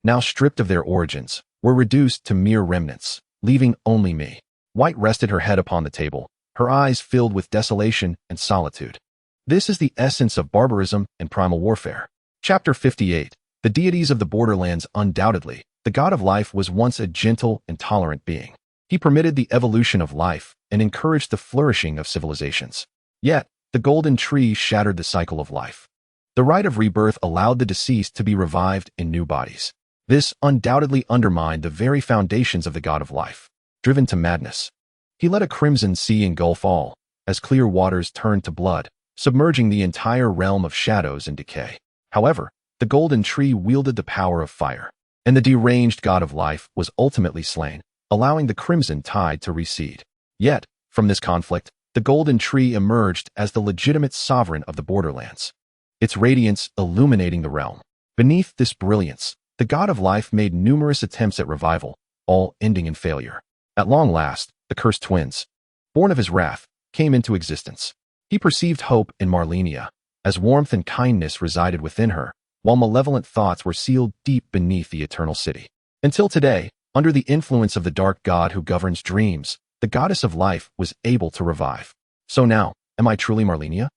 now stripped of their origins, were reduced to mere remnants, leaving only me. White rested her head upon the table, her eyes filled with desolation and solitude. This is the essence of barbarism and primal warfare. Chapter 58. The deities of the borderlands. Undoubtedly, the god of life was once a gentle and tolerant being. He permitted the evolution of life and encouraged the flourishing of civilizations. Yet, the golden tree shattered the cycle of life. The rite of rebirth allowed the deceased to be revived in new bodies. This undoubtedly undermined the very foundations of the god of life. Driven to madness, he let a crimson sea engulf all, as clear waters turned to blood, submerging the entire realm of shadows and decay. However, the golden tree wielded the power of fire, and the deranged god of life was ultimately slain, allowing the crimson tide to recede. Yet, from this conflict, the golden tree emerged as the legitimate sovereign of the borderlands, its radiance illuminating the realm. Beneath this brilliance, the god of life made numerous attempts at revival, all ending in failure. At long last, the cursed twins, born of his wrath, came into existence. He perceived hope in Malenia, as warmth and kindness resided within her, while malevolent thoughts were sealed deep beneath the eternal city. Until today, under the influence of the dark god who governs dreams, the goddess of life was able to revive. So now, am I truly Malenia?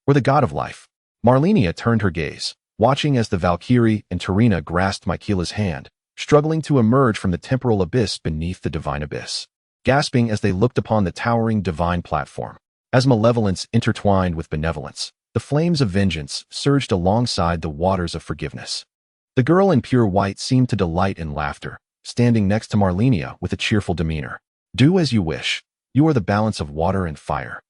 Or the god of life? Malenia turned her gaze, watching as the Valkyrie and Tarina grasped Miquella's hand, struggling to emerge from the temporal abyss beneath the divine abyss, gasping as they looked upon the towering divine platform. As malevolence intertwined with benevolence, the flames of vengeance surged alongside the waters of forgiveness. The girl in pure white seemed to delight in laughter, standing next to Malenia with a cheerful demeanor. Do as you wish. You are the balance of water and fire,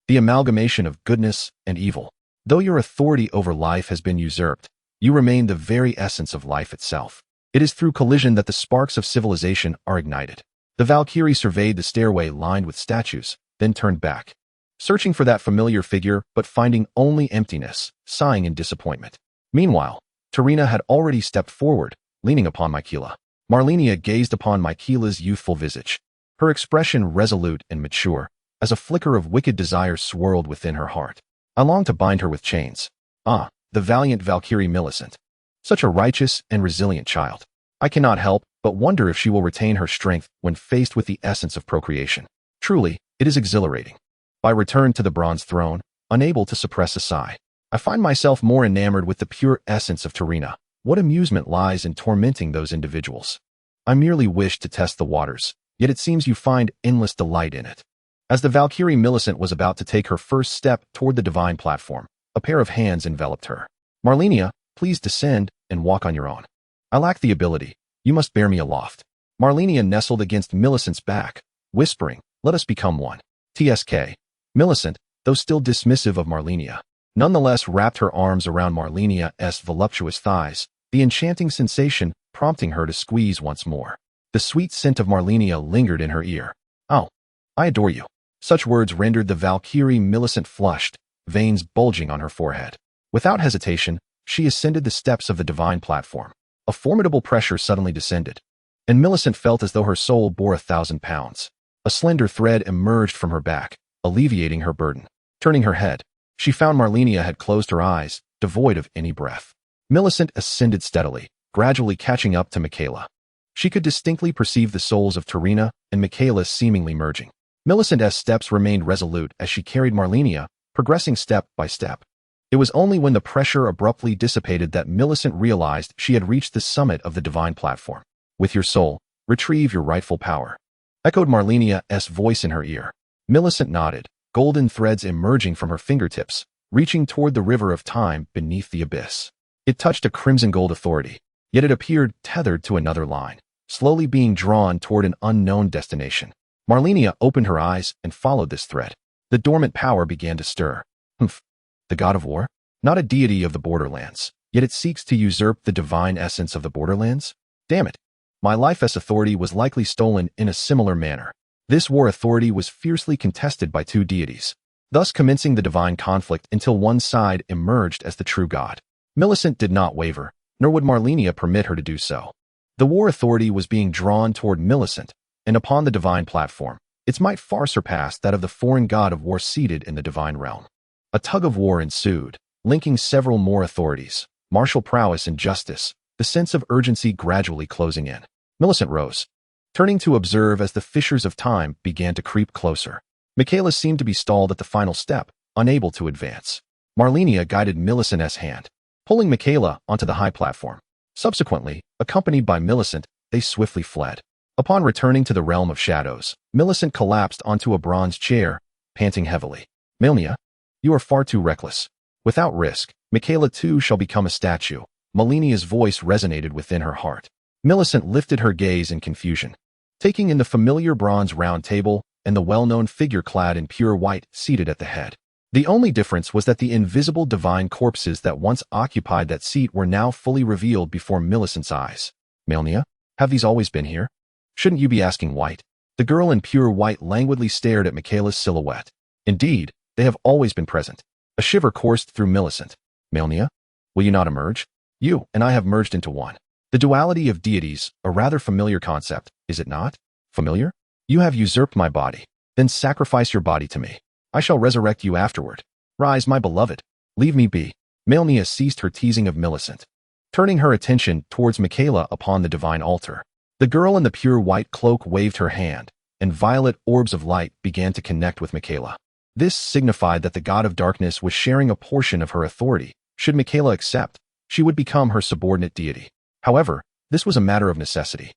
the amalgamation of goodness and evil. Though your authority over life has been usurped, you remain the very essence of life itself. It is through collision that the sparks of civilization are ignited. The Valkyrie surveyed the stairway lined with statues, then turned back, searching for that familiar figure but finding only emptiness, sighing in disappointment. Meanwhile, Tarina had already stepped forward, leaning upon Miquella. Malenia gazed upon Miquella's youthful visage, her expression resolute and mature, as a flicker of wicked desire swirled within her heart. I long to bind her with chains. Ah, the valiant Valkyrie Millicent. Such a righteous and resilient child. I cannot help but wonder if she will retain her strength when faced with the essence of procreation. Truly, it is exhilarating. I return to the bronze throne, unable to suppress a sigh. I find myself more enamored with the pure essence of Tarina. What amusement lies in tormenting those individuals? I merely wish to test the waters, yet it seems you find endless delight in it. As the Valkyrie Millicent was about to take her first step toward the divine platform, a pair of hands enveloped her. Malenia, please descend and walk on your own. I lack the ability. You must bear me aloft. Malenia nestled against Millicent's back, whispering, let us become one. TSK. Millicent, though still dismissive of Malenia, nonetheless wrapped her arms around Malenia's voluptuous thighs, the enchanting sensation prompting her to squeeze once more. The sweet scent of Malenia lingered in her ear. Oh, I adore you. Such words rendered the Valkyrie Millicent flushed, veins bulging on her forehead. Without hesitation, she ascended the steps of the divine platform. A formidable pressure suddenly descended, and Millicent felt as though her soul bore 1,000 pounds. A slender thread emerged from her back, alleviating her burden. Turning her head, she found Malenia had closed her eyes, devoid of any breath. Millicent ascended steadily, gradually catching up to Miquella. She could distinctly perceive the souls of Tarina and Miquella seemingly merging. Millicent's steps remained resolute as she carried Malenia, progressing step by step. It was only when the pressure abruptly dissipated that Millicent realized she had reached the summit of the divine platform. With your soul, retrieve your rightful power, echoed Malenia's voice in her ear. Millicent nodded, golden threads emerging from her fingertips, reaching toward the river of time beneath the abyss. It touched a crimson gold authority, yet it appeared tethered to another line, slowly being drawn toward an unknown destination. Malenia opened her eyes and followed this thread. The dormant power began to stir. Humph. The god of war? Not a deity of the borderlands, yet it seeks to usurp the divine essence of the borderlands? Damn it. My life's authority was likely stolen in a similar manner. This war authority was fiercely contested by two deities, thus commencing the divine conflict until one side emerged as the true god. Millicent did not waver, nor would Malenia permit her to do so. The war authority was being drawn toward Millicent, and upon the divine platform, its might far surpassed that of the foreign god of war seated in the divine realm. A tug of war ensued, linking several more authorities, martial prowess and justice, the sense of urgency gradually closing in. Millicent rose, turning to observe as the fissures of time began to creep closer. Miquella seemed to be stalled at the final step, unable to advance. Malenia guided Millicent's hand, pulling Miquella onto the high platform. Subsequently, accompanied by Millicent, they swiftly fled. Upon returning to the realm of shadows, Millicent collapsed onto a bronze chair, panting heavily. Malenia, you are far too reckless. Without risk, Miquella too shall become a statue. Malenia's voice resonated within her heart. Millicent lifted her gaze in confusion, taking in the familiar bronze round table and the well-known figure clad in pure white seated at the head. The only difference was that the invisible divine corpses that once occupied that seat were now fully revealed before Millicent's eyes. Malenia, have these always been here? Shouldn't you be asking white? The girl in pure white languidly stared at Miquella's silhouette. Indeed, they have always been present. A shiver coursed through Millicent. Malenia, will you not emerge? You and I have merged into one. The duality of deities, a rather familiar concept, is it not? Familiar? You have usurped my body. Then sacrifice your body to me. I shall resurrect you afterward. Rise, my beloved. Leave me be. Malenia ceased her teasing of Millicent, turning her attention towards Miquella upon the divine altar. The girl in the pure white cloak waved her hand, and violet orbs of light began to connect with Miquella. This signified that the god of darkness was sharing a portion of her authority. Should Miquella accept, she would become her subordinate deity. However, this was a matter of necessity.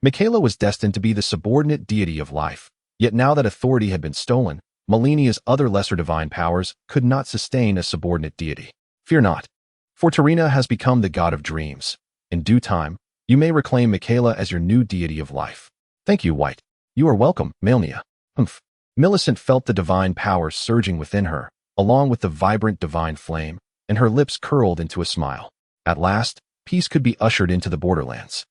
Miquella was destined to be the subordinate deity of life, yet now that authority had been stolen, Malenia's other lesser divine powers could not sustain a subordinate deity. Fear not, for Tarina has become the god of dreams. In due time, you may reclaim Miquella as your new deity of life. Thank you, White. You are welcome, Malenia. Humph. Millicent felt the divine power surging within her, along with the vibrant divine flame, and her lips curled into a smile. At last, peace could be ushered into the borderlands.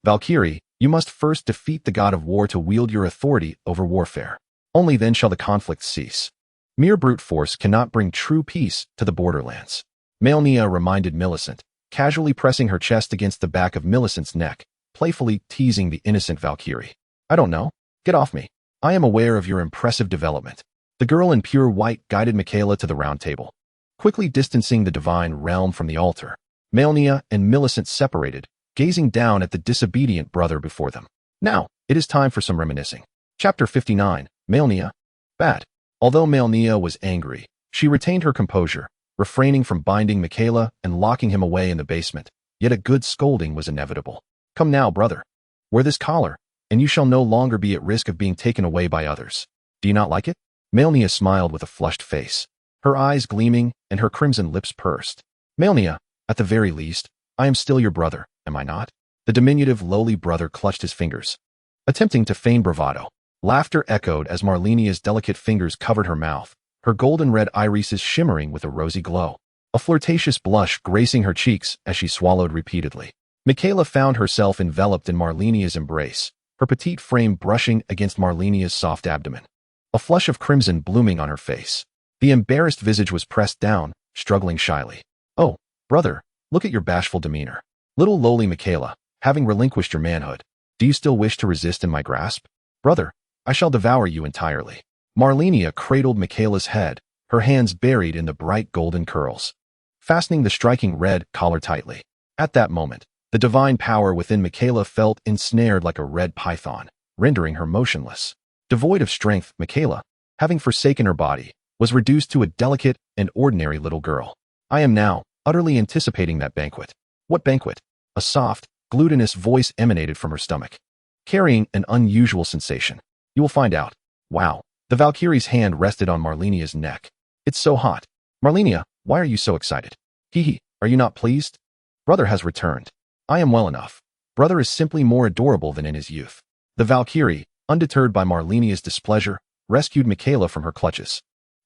Valkyrie, you must first defeat the god of war to wield your authority over warfare. Only then shall the conflict cease. Mere brute force cannot bring true peace to the borderlands. Malenia reminded Millicent, casually pressing her chest against the back of Millicent's neck, playfully teasing the innocent Valkyrie. I don't know. Get off me. I am aware of your impressive development. The girl in pure white guided Miquella to the round table. Quickly distancing the divine realm from the altar, Malenia and Millicent separated, gazing down at the disobedient brother before them. Now, it is time for some reminiscing. Chapter 59, Malenia. Bad. Although Malenia was angry, she retained her composure, refraining from binding Miquella and locking him away in the basement, yet a good scolding was inevitable. Come now, brother. Wear this collar, and you shall no longer be at risk of being taken away by others. Do you not like it? Malenia smiled with a flushed face, her eyes gleaming and her crimson lips pursed. Malenia, at the very least, I am still your brother, am I not? The diminutive, lowly brother clutched his fingers, attempting to feign bravado. Laughter echoed as Malenia's delicate fingers covered her mouth, her golden red irises shimmering with a rosy glow, a flirtatious blush gracing her cheeks as she swallowed repeatedly. Miquella found herself enveloped in Malenia's embrace, her petite frame brushing against Malenia's soft abdomen, a flush of crimson blooming on her face. The embarrassed visage was pressed down, struggling shyly. Oh, brother, look at your bashful demeanor. Little lowly Miquella, having relinquished your manhood, do you still wish to resist in my grasp? Brother, I shall devour you entirely. Malenia cradled Miquella's head, her hands buried in the bright golden curls, fastening the striking red collar tightly. At that moment, the divine power within Miquella felt ensnared like a red python, rendering her motionless. Devoid of strength, Miquella, having forsaken her body, was reduced to a delicate and ordinary little girl. I am now utterly anticipating that banquet. What banquet? A soft, glutinous voice emanated from her stomach, carrying an unusual sensation. You will find out. Wow. The Valkyrie's hand rested on Malenia's neck. It's so hot. Malenia, why are you so excited? Hee, are you not pleased? Brother has returned. I am well enough. Brother is simply more adorable than in his youth. The Valkyrie, undeterred by Malenia's displeasure, rescued Miquella from her clutches.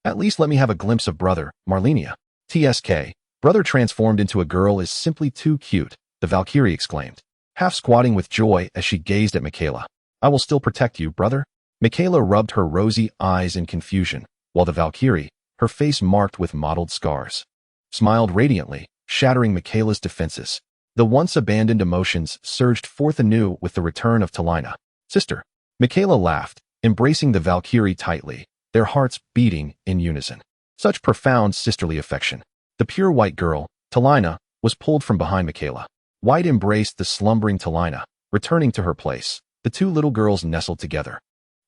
At least let me have a glimpse of brother, Malenia. TSK, brother transformed into a girl is simply too cute, the Valkyrie exclaimed, half squatting with joy as she gazed at Miquella. I will still protect you, brother. Miquella rubbed her rosy eyes in confusion, while the Valkyrie, her face marked with mottled scars, smiled radiantly, shattering Miquella's defenses. The once abandoned emotions surged forth anew with the return of Talina. Sister. Miquella laughed, embracing the Valkyrie tightly, their hearts beating in unison. Such profound sisterly affection. The pure white girl, Talina, was pulled from behind Miquella. White embraced the slumbering Talina, returning to her place. The two little girls nestled together,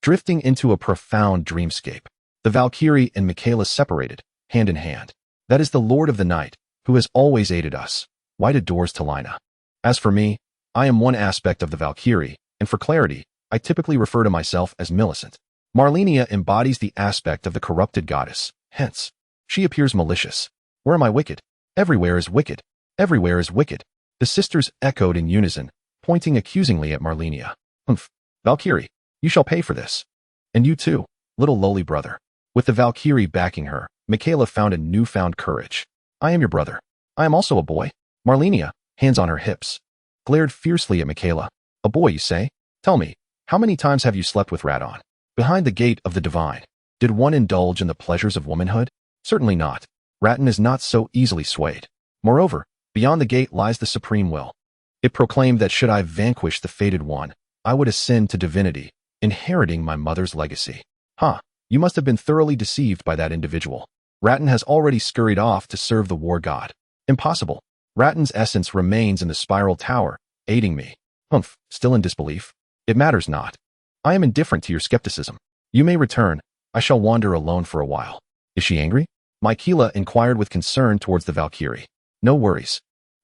drifting into a profound dreamscape. The Valkyrie and Miquella separated, hand in hand. That is the Lord of the Night, who has always aided us. White adores Talina. As for me, I am one aspect of the Valkyrie, and for clarity, I typically refer to myself as Millicent. Malenia embodies the aspect of the corrupted goddess, hence, she appears malicious. Where am I wicked? Everywhere is wicked. Everywhere is wicked. The sisters echoed in unison, pointing accusingly at Malenia. Humph. Valkyrie, you shall pay for this. And you too, little lowly brother. With the Valkyrie backing her, Miquella found a newfound courage. I am your brother. I am also a boy. Malenia, hands on her hips, glared fiercely at Miquella. A boy, you say? Tell me, how many times have you slept with Radahn? Behind the gate of the divine, did one indulge in the pleasures of womanhood? Certainly not. Radahn is not so easily swayed. Moreover, beyond the gate lies the supreme will. It proclaimed that should I vanquish the fated one, I would ascend to divinity, inheriting my mother's legacy. You must have been thoroughly deceived by that individual. Radahn has already scurried off to serve the war god. Impossible. Radhahn's essence remains in the spiral tower, aiding me. Humph, still in disbelief? It matters not. I am indifferent to your skepticism. You may return. I shall wander alone for a while. Is she angry? Miquella inquired with concern towards the Valkyrie. No worries.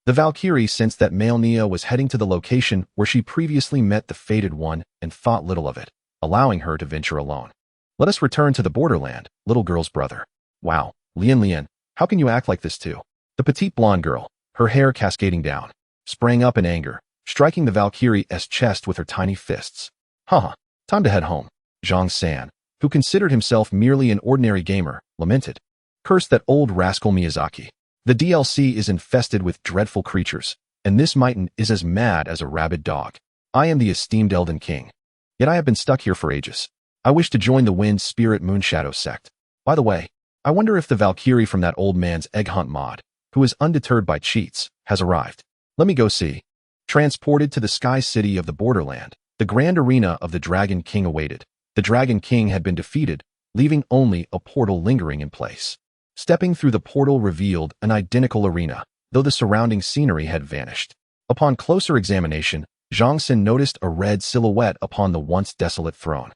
The Valkyrie sensed that Malenia was heading to the location where she previously met the Fated One and thought little of it, allowing her to venture alone. Let us return to the borderland, little girl's brother. Wow, Lian, how can you act like this too? The petite blonde girl, her hair cascading down, sprang up in anger, striking the Valkyrie's chest with her tiny fists. Haha, time to head home. Zhang San, who considered himself merely an ordinary gamer, lamented. Curse that old rascal Miyazaki. The DLC is infested with dreadful creatures, and this Mitan is as mad as a rabid dog. I am the esteemed Elden King. Yet I have been stuck here for ages. I wish to join the Wind Spirit Moonshadow sect. By the way, I wonder if the Valkyrie from that old man's egg hunt mod, who is undeterred by cheats, has arrived. Let me go see. Transported to the sky city of the borderland, the grand arena of the Dragon King awaited. The Dragon King had been defeated, leaving only a portal lingering in place. Stepping through the portal revealed an identical arena, though the surrounding scenery had vanished. Upon closer examination, Zhang San noticed a red silhouette upon the once desolate throne.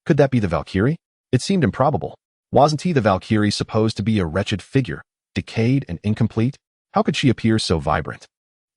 Could that be the Valkyrie? It seemed improbable. Wasn't he the Valkyrie supposed to be a wretched figure, decayed and incomplete? How could she appear so vibrant?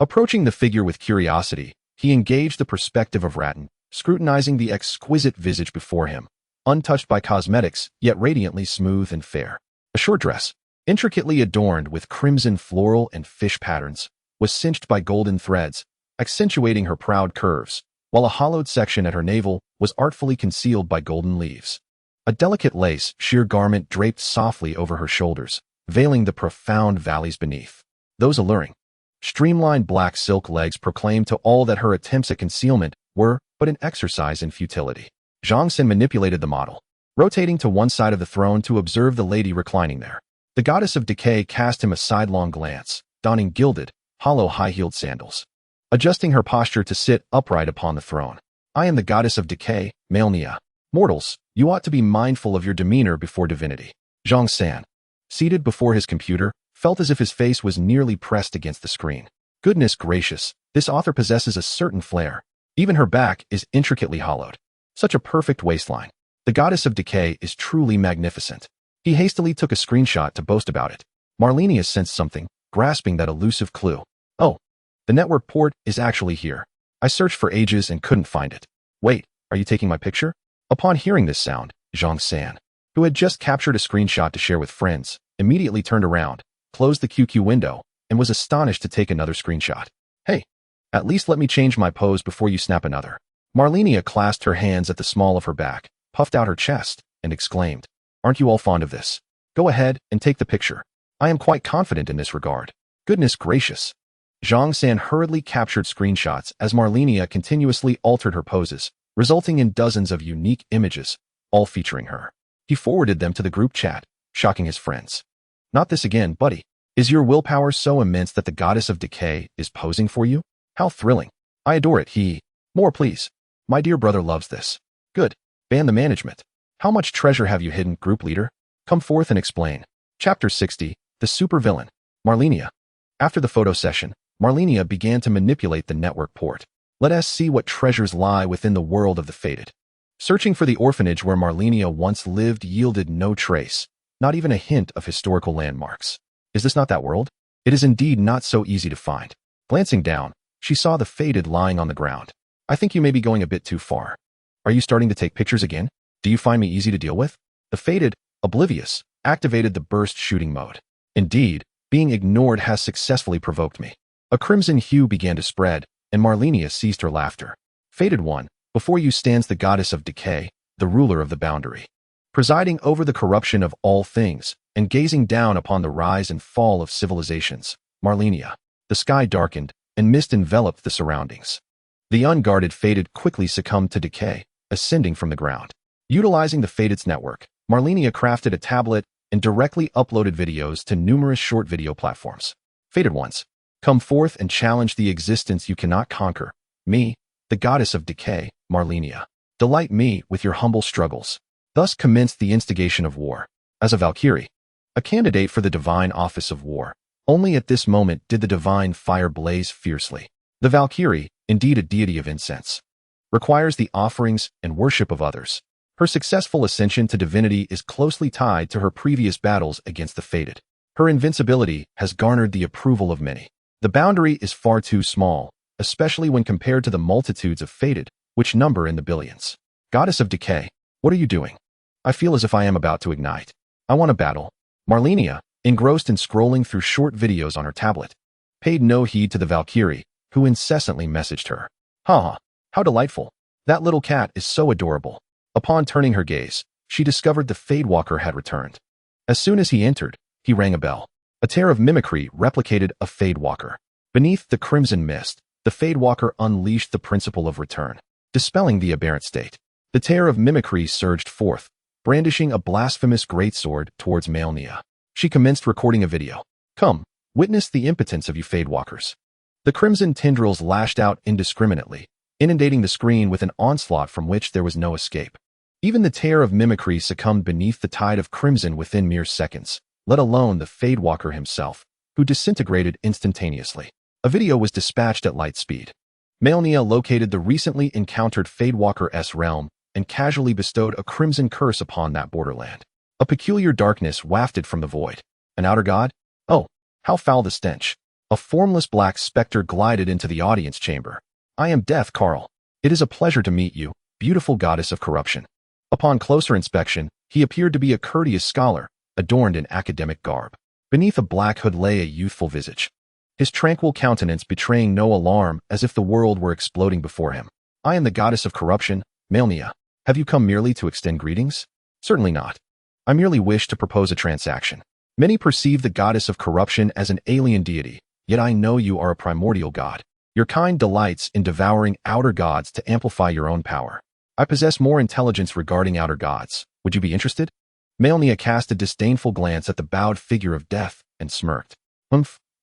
Approaching the figure with curiosity, he engaged the perspective of Radahn, scrutinizing the exquisite visage before him, untouched by cosmetics, yet radiantly smooth and fair. A short dress, intricately adorned with crimson floral and fish patterns, was cinched by golden threads, accentuating her proud curves, while a hollowed section at her navel was artfully concealed by golden leaves. A delicate lace sheer garment draped softly over her shoulders, veiling the profound valleys beneath. Those alluring, streamlined black silk legs proclaimed to all that her attempts at concealment were but an exercise in futility. Zhang San manipulated the model, rotating to one side of the throne to observe the lady reclining there. The goddess of decay cast him a sidelong glance, donning gilded, hollow high-heeled sandals, adjusting her posture to sit upright upon the throne. I am the goddess of decay, Malenia. Mortals, you ought to be mindful of your demeanor before divinity. Zhang San, seated before his computer, felt as if his face was nearly pressed against the screen. Goodness gracious, this author possesses a certain flair. Even her back is intricately hollowed. Such a perfect waistline. The goddess of decay is truly magnificent. He hastily took a screenshot to boast about it. Malenia sensed something, grasping that elusive clue. Oh, the network port is actually here. I searched for ages and couldn't find it. Wait, are you taking my picture? Upon hearing this sound, Zhang San, who had just captured a screenshot to share with friends, immediately turned around, closed the QQ window, and was astonished to take another screenshot. Hey, at least let me change my pose before you snap another. Malenia clasped her hands at the small of her back, puffed out her chest, and exclaimed, Aren't you all fond of this? Go ahead and take the picture. I am quite confident in this regard. Goodness gracious. Zhang San hurriedly captured screenshots as Malenia continuously altered her poses, resulting in dozens of unique images, all featuring her. He forwarded them to the group chat, shocking his friends. Not this again, buddy. Is your willpower so immense that the goddess of decay is posing for you? How thrilling. I adore it. More please. My dear brother loves this. Good. Ban the management. How much treasure have you hidden, group leader? Come forth and explain. Chapter 60, The Supervillain. Malenia. After the photo session, Malenia began to manipulate the network port. Let us see what treasures lie within the world of the fated. Searching for the orphanage where Malenia once lived yielded no trace, not even a hint of historical landmarks. Is this not that world? It is indeed not so easy to find. Glancing down, she saw the fated lying on the ground. I think you may be going a bit too far. Are you starting to take pictures again? Do you find me easy to deal with? The fated, oblivious, activated the burst shooting mode. Indeed, being ignored has successfully provoked me. A crimson hue began to spread, and Malenia ceased her laughter. Fated one, before you stands the goddess of decay, the ruler of the boundary. Presiding over the corruption of all things, and gazing down upon the rise and fall of civilizations, Malenia. The sky darkened, and mist enveloped the surroundings. The unguarded fated quickly succumbed to decay, ascending from the ground. Utilizing the Fated's network, Malenia crafted a tablet and directly uploaded videos to numerous short video platforms. Fated ones, come forth and challenge the existence you cannot conquer. Me, the goddess of decay, Malenia. Delight me with your humble struggles. Thus commenced the instigation of war. As a Valkyrie, a candidate for the divine office of war, only at this moment did the divine fire blaze fiercely. The Valkyrie, indeed a deity of incense, requires the offerings and worship of others. Her successful ascension to divinity is closely tied to her previous battles against the fated. Her invincibility has garnered the approval of many. The boundary is far too small, especially when compared to the multitudes of fated, which number in the billions. Goddess of Decay, what are you doing? I feel as if I am about to ignite. I want to battle. Malenia, engrossed in scrolling through short videos on her tablet, paid no heed to the Valkyrie, who incessantly messaged her. Haha, how delightful. That little cat is so adorable. Upon turning her gaze, she discovered the Fadewalker had returned. As soon as he entered, he rang a bell. A tear of mimicry replicated a Fadewalker. Beneath the crimson mist, the Fadewalker unleashed the principle of return, dispelling the aberrant state. The tear of mimicry surged forth, brandishing a blasphemous greatsword towards Malenia. She commenced recording a video. Come, witness the impotence of you Fadewalkers. The crimson tendrils lashed out indiscriminately, inundating the screen with an onslaught from which there was no escape. Even the tear of mimicry succumbed beneath the tide of crimson within mere seconds, let alone the Fadewalker himself, who disintegrated instantaneously. A video was dispatched at light speed. Malenia located the recently encountered Fadewalker's realm and casually bestowed a crimson curse upon that borderland. A peculiar darkness wafted from the void. An outer god? Oh, how foul the stench. A formless black specter glided into the audience chamber. I am Death Carl. It is a pleasure to meet you, beautiful goddess of corruption. Upon closer inspection, he appeared to be a courteous scholar, adorned in academic garb. Beneath a black hood lay a youthful visage, his tranquil countenance betraying no alarm, as if the world were exploding before him. I am the goddess of corruption, Malenia. Have you come merely to extend greetings? Certainly not. I merely wish to propose a transaction. Many perceive the goddess of corruption as an alien deity, yet I know you are a primordial god. Your kind delights in devouring outer gods to amplify your own power. I possess more intelligence regarding outer gods. Would you be interested? Malenia cast a disdainful glance at the bowed figure of death and smirked.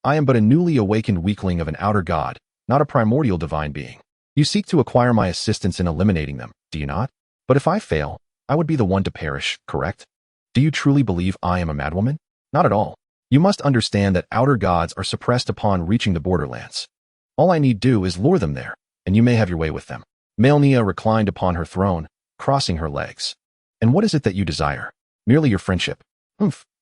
I am but a newly awakened weakling of an outer god, not a primordial divine being. You seek to acquire my assistance in eliminating them, do you not? But if I fail, I would be the one to perish, correct? Do you truly believe I am a madwoman? Not at all. You must understand that outer gods are suppressed upon reaching the borderlands. All I need do is lure them there, and you may have your way with them. Malenia reclined upon her throne, crossing her legs. And what is it that you desire? Merely your friendship.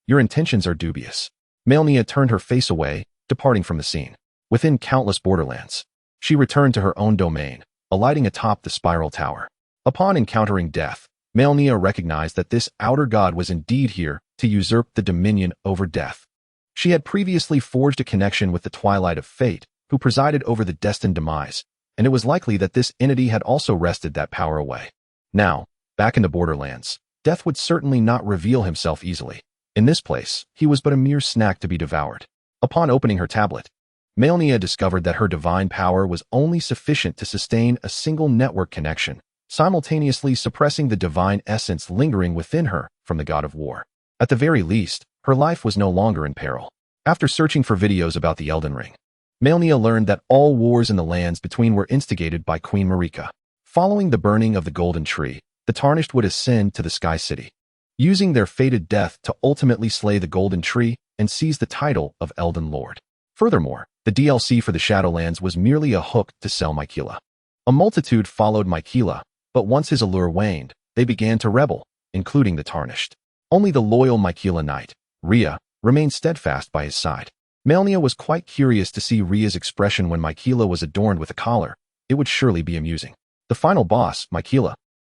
Your intentions are dubious. Malenia turned her face away, departing from the scene. Within countless borderlands, she returned to her own domain, alighting atop the spiral tower. Upon encountering death, Malenia recognized that this outer god was indeed here to usurp the dominion over death. She had previously forged a connection with the Twilight of Fate, who presided over the destined demise, and it was likely that this entity had also wrested that power away. Now, back in the borderlands, death would certainly not reveal himself easily. In this place, he was but a mere snack to be devoured. Upon opening her tablet, Malenia discovered that her divine power was only sufficient to sustain a single network connection, simultaneously suppressing the divine essence lingering within her from the god of war. At the very least, her life was no longer in peril. After searching for videos about the Elden Ring, Malenia learned that all wars in the lands between were instigated by Queen Marika. Following the burning of the Golden Tree, the Tarnished would ascend to the Sky City, using their fated death to ultimately slay the Golden Tree and seize the title of Elden Lord. Furthermore, the DLC for the Shadowlands was merely a hook to sell Miquella. A multitude followed Miquella, but once his allure waned, they began to rebel, including the Tarnished. Only the loyal Miquella knight, Rhea, remained steadfast by his side. Malenia was quite curious to see Rhea's expression when Miquella was adorned with a collar. It would surely be amusing. The final boss, Miquella,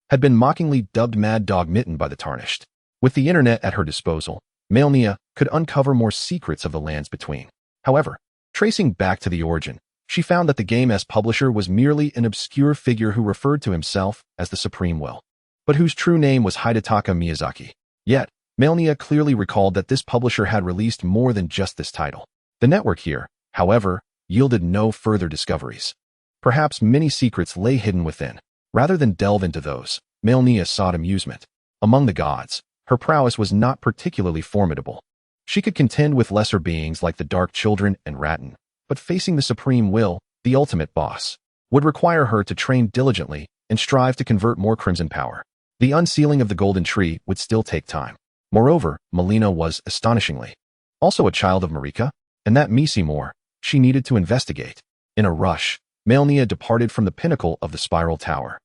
had been mockingly dubbed Mad Dog Mitten by the Tarnished. With the internet at her disposal, Malenia could uncover more secrets of the lands between. However, tracing back to the origin, she found that the game's publisher was merely an obscure figure who referred to himself as the Supreme Will, but whose true name was Hidetaka Miyazaki. Yet, Malenia clearly recalled that this publisher had released more than just this title. The network here, however, yielded no further discoveries. Perhaps many secrets lay hidden within. Rather than delve into those, Malenia sought amusement. Among the gods, her prowess was not particularly formidable. She could contend with lesser beings like the Dark Children and Radahn, but facing the Supreme Will, the ultimate boss, would require her to train diligently and strive to convert more crimson power. The unsealing of the Golden Tree would still take time. Moreover, Malenia was, astonishingly, also a child of Marika, and that Misi more, she needed to investigate. In a rush, Malenia departed from the pinnacle of the spiral tower.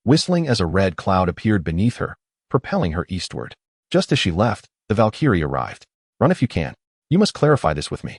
Whistling as a red cloud appeared beneath her, propelling her eastward. Just as she left, the Valkyrie arrived. Run if you can. You must clarify this with me.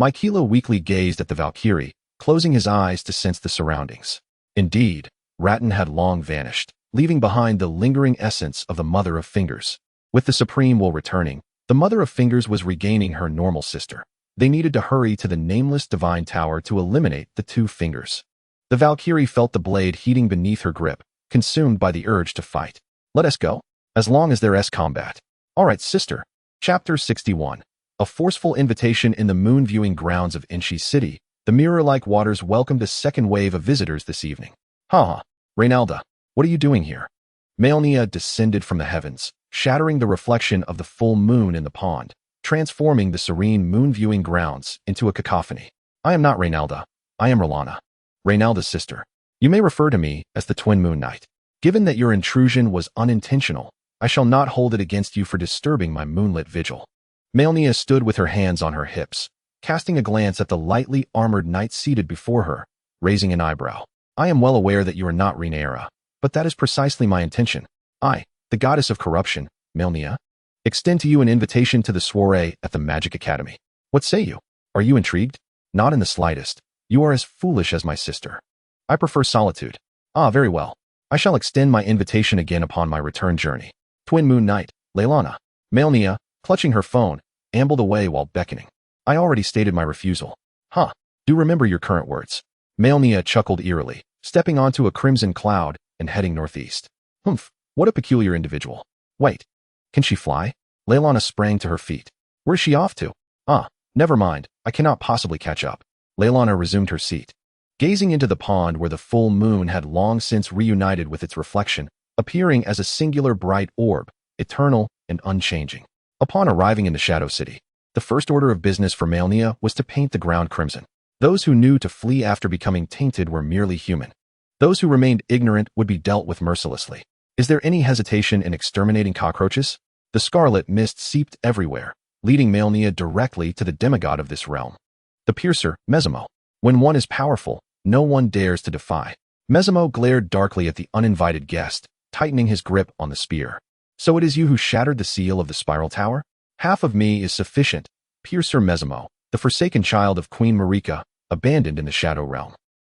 Miquella weakly gazed at the Valkyrie, closing his eyes to sense the surroundings. Indeed, Radahn had long vanished, leaving behind the lingering essence of the Mother of Fingers. With the Supreme Will returning, the Mother of Fingers was regaining her normal sister. They needed to hurry to the nameless divine tower to eliminate the two fingers. The Valkyrie felt the blade heating beneath her grip, consumed by the urge to fight. Let us go, as long as there's combat. All right, sister. Chapter 61. A forceful invitation in the moon-viewing grounds of Insectoids City. The mirror-like waters welcomed a second wave of visitors this evening. Ha! Reynalda, what are you doing here? Malenia descended from the heavens, shattering the reflection of the full moon in the pond, transforming the serene moon-viewing grounds into a cacophony. I am not Reynalda. I am Rolana, Reynalda's sister. You may refer to me as the Twin Moon Knight. Given that your intrusion was unintentional, I shall not hold it against you for disturbing my moonlit vigil. Malenia stood with her hands on her hips, casting a glance at the lightly armored knight seated before her, raising an eyebrow. I am well aware that you are not Rhaenyra, but that is precisely my intention. I, the goddess of corruption, Malenia, extend to you an invitation to the soiree at the Magic Academy. What say you? Are you intrigued? Not in the slightest. You are as foolish as my sister. I prefer solitude. Ah, very well. I shall extend my invitation again upon my return journey. Twin Moon Knight, Leilana. Malenia, clutching her phone, ambled away while beckoning. I already stated my refusal. Huh. Do remember your current words. Malenia chuckled eerily, stepping onto a crimson cloud and heading northeast. Humph, what a peculiar individual. Wait, can she fly? Leilana sprang to her feet. Where's she off to? Ah, never mind, I cannot possibly catch up. Leilana resumed her seat, gazing into the pond where the full moon had long since reunited with its reflection, appearing as a singular bright orb, eternal and unchanging. Upon arriving in the Shadow City, the first order of business for Malenia was to paint the ground crimson. Those who knew to flee after becoming tainted were merely human. Those who remained ignorant would be dealt with mercilessly. Is there any hesitation in exterminating cockroaches? The scarlet mist seeped everywhere, leading Malenia directly to the demigod of this realm. The piercer, Mesimo. When one is powerful, no one dares to defy. Mesimo glared darkly at the uninvited guest, tightening his grip on the spear. So it is you who shattered the seal of the spiral tower? Half of me is sufficient, piercer Mesimo, the forsaken child of Queen Marika, abandoned in the Shadow Realm.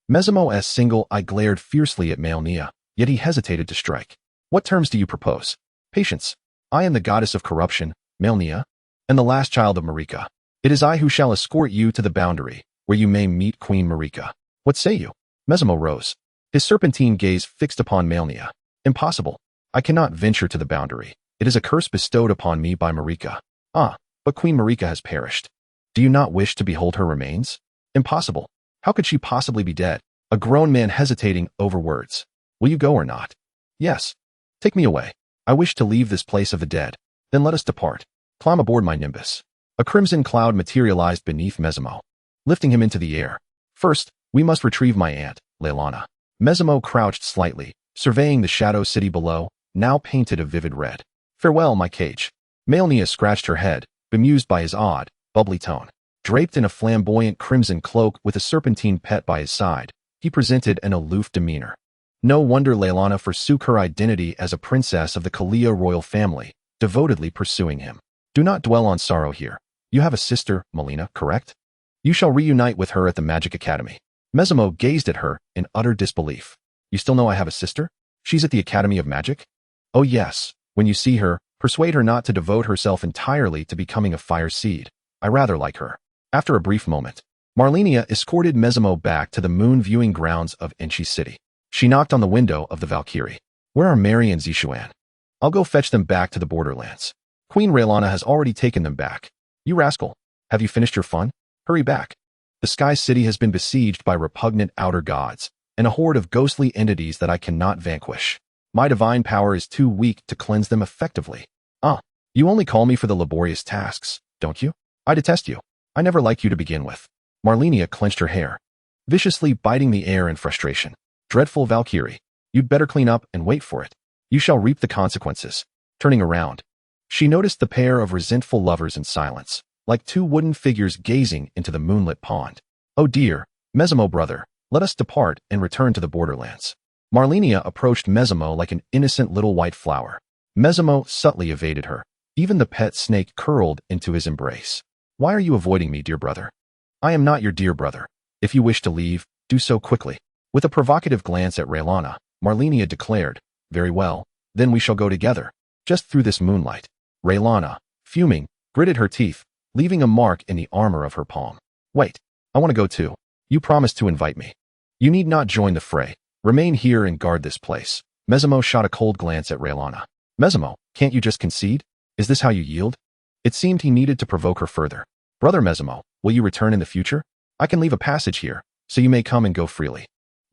Mesimo's single eye glared fiercely at Malenia, yet he hesitated to strike. What terms do you propose? Patience. I am the goddess of corruption, Malenia, and the last child of Marika. It is I who shall escort you to the boundary, where you may meet Queen Marika. What say you? Mesimo rose, his serpentine gaze fixed upon Malenia. Impossible. I cannot venture to the boundary. It is a curse bestowed upon me by Marika. Ah, but Queen Marika has perished. Do you not wish to behold her remains? Impossible. How could she possibly be dead? A grown man hesitating over words. Will you go or not? Yes. Take me away. I wish to leave this place of the dead. Then let us depart. Climb aboard my nimbus. A crimson cloud materialized beneath Mesimo, lifting him into the air. First, we must retrieve my aunt, Leilana. Mesimo crouched slightly, surveying the Shadow City below, now painted a vivid red. Farewell, my cage. Malenia scratched her head, bemused by his odd, bubbly tone. Draped in a flamboyant crimson cloak with a serpentine pet by his side, he presented an aloof demeanor. No wonder Leilana forsook her identity as a princess of the Kalia royal family, devotedly pursuing him. Do not dwell on sorrow here. You have a sister, Malenia, correct? You shall reunite with her at the Magic Academy. Mesimo gazed at her in utter disbelief. You still know I have a sister? She's at the Academy of Magic? Oh yes. When you see her, persuade her not to devote herself entirely to becoming a fire seed. I rather like her. After a brief moment, Malenia escorted Mesimo back to the moon-viewing grounds of Insectoids City. She knocked on the window of the Valkyrie. Where are Mary and Zishuan? I'll go fetch them back to the borderlands. Queen Raylana has already taken them back. You rascal, have you finished your fun? Hurry back. The Sky City has been besieged by repugnant outer gods, and a horde of ghostly entities that I cannot vanquish. My divine power is too weak to cleanse them effectively. Ah, you only call me for the laborious tasks, don't you? I detest you. I never liked you to begin with. Malenia clenched her hair, viciously biting the air in frustration. Dreadful Valkyrie, you'd better clean up and wait for it. You shall reap the consequences. Turning around, she noticed the pair of resentful lovers in silence, like two wooden figures gazing into the moonlit pond. Oh dear, Mesimo brother, Let us depart and return to the borderlands. Malenia approached Mesamo like an innocent little white flower. Mesamo subtly evaded her. Even the pet snake curled into his embrace. Why are you avoiding me, dear brother? I am not your dear brother. If you wish to leave, do so quickly. With a provocative glance at Radahn, Malenia declared, very well, then we shall go together, just through this moonlight. Radahn, fuming, gritted her teeth, leaving a mark in the armor of her palm. Wait, I want to go too. You promised to invite me. You need not join the fray. Remain here and guard this place. Mesamo shot a cold glance at Radahn. Mesamo, can't you just concede? Is this how you yield? It seemed he needed to provoke her further. Brother Mesamo, will you return in the future? I can leave a passage here, so you may come and go freely.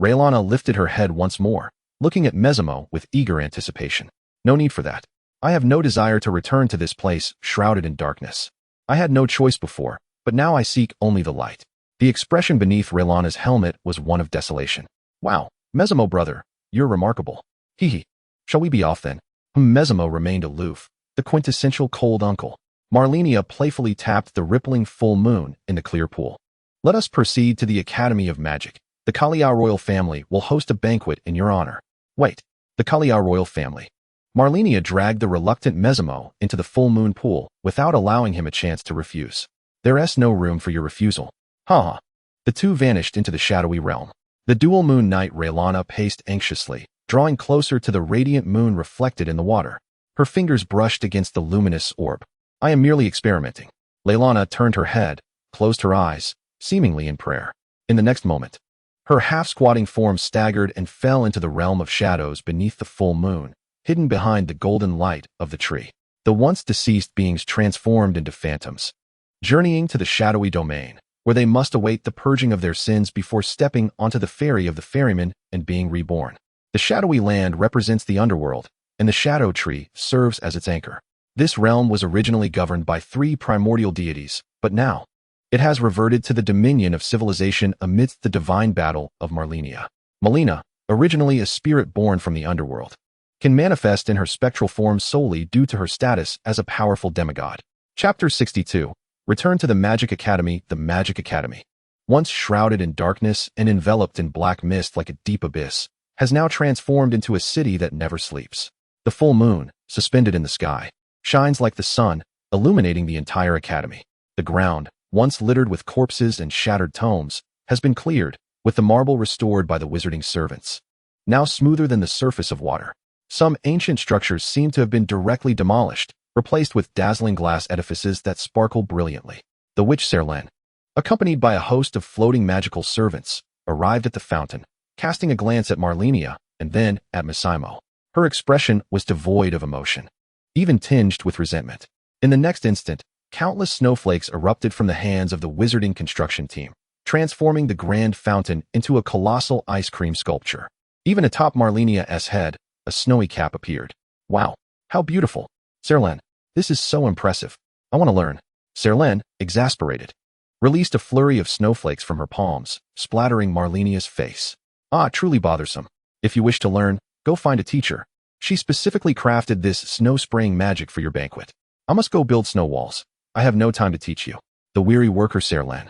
Radahn lifted her head once more, looking at Mesamo with eager anticipation. No need for that. I have no desire to return to this place shrouded in darkness. I had no choice before, but now I seek only the light. The expression beneath Radahn's helmet was one of desolation. Wow, Mesamo brother, you're remarkable. Hee hee. Shall we be off then? Mesamo remained aloof, the quintessential cold uncle. Malenia playfully tapped the rippling full moon in the clear pool. Let us proceed to the Academy of Magic. The Kalia royal family will host a banquet in your honor. Wait, the Kalia royal family. Malenia dragged the reluctant Mesamo into the full moon pool without allowing him a chance to refuse. There's no room for your refusal. Ha. The two vanished into the shadowy realm. The dual moon knight Radahn paced anxiously, drawing closer to the radiant moon reflected in the water. Her fingers brushed against the luminous orb. I am merely experimenting. Radahn turned her head, closed her eyes, seemingly in prayer. In the next moment, her half-squatting form staggered and fell into the realm of shadows beneath the full moon, hidden behind the golden light of the tree. The once deceased beings transformed into phantoms, journeying to the shadowy domain, where they must await the purging of their sins before stepping onto the ferry of the ferryman and being reborn. The shadowy land represents the underworld, and the shadow tree serves as its anchor. This realm was originally governed by 3 primordial deities, but now, it has reverted to the dominion of civilization amidst the divine battle of Malenia. Malenia, originally a spirit born from the underworld, can manifest in her spectral form solely due to her status as a powerful demigod. Chapter 62. Return to the Magic Academy. The Magic Academy, once shrouded in darkness and enveloped in black mist like a deep abyss, has now transformed into a city that never sleeps. The full moon, suspended in the sky, shines like the sun, illuminating the entire academy. The ground, once littered with corpses and shattered tomes, has been cleared, with the marble restored by the wizarding servants. Now smoother than the surface of water, some ancient structures seem to have been directly demolished, replaced with dazzling glass edifices that sparkle brilliantly. The witch Serlen, accompanied by a host of floating magical servants, arrived at the fountain, casting a glance at Malenia and then at Mesamo. Her expression was devoid of emotion, even tinged with resentment. In the next instant, countless snowflakes erupted from the hands of the wizarding construction team, transforming the grand fountain into a colossal ice cream sculpture. Even atop Malenia's head, a snowy cap appeared. Wow, how beautiful. Serlen, this is so impressive. I want to learn. Serlen, exasperated, released a flurry of snowflakes from her palms, splattering Malenia's face. Ah, truly bothersome. If you wish to learn, go find a teacher. She specifically crafted this snow-spraying magic for your banquet. I must go build snow walls. I have no time to teach you. The weary worker Serlen,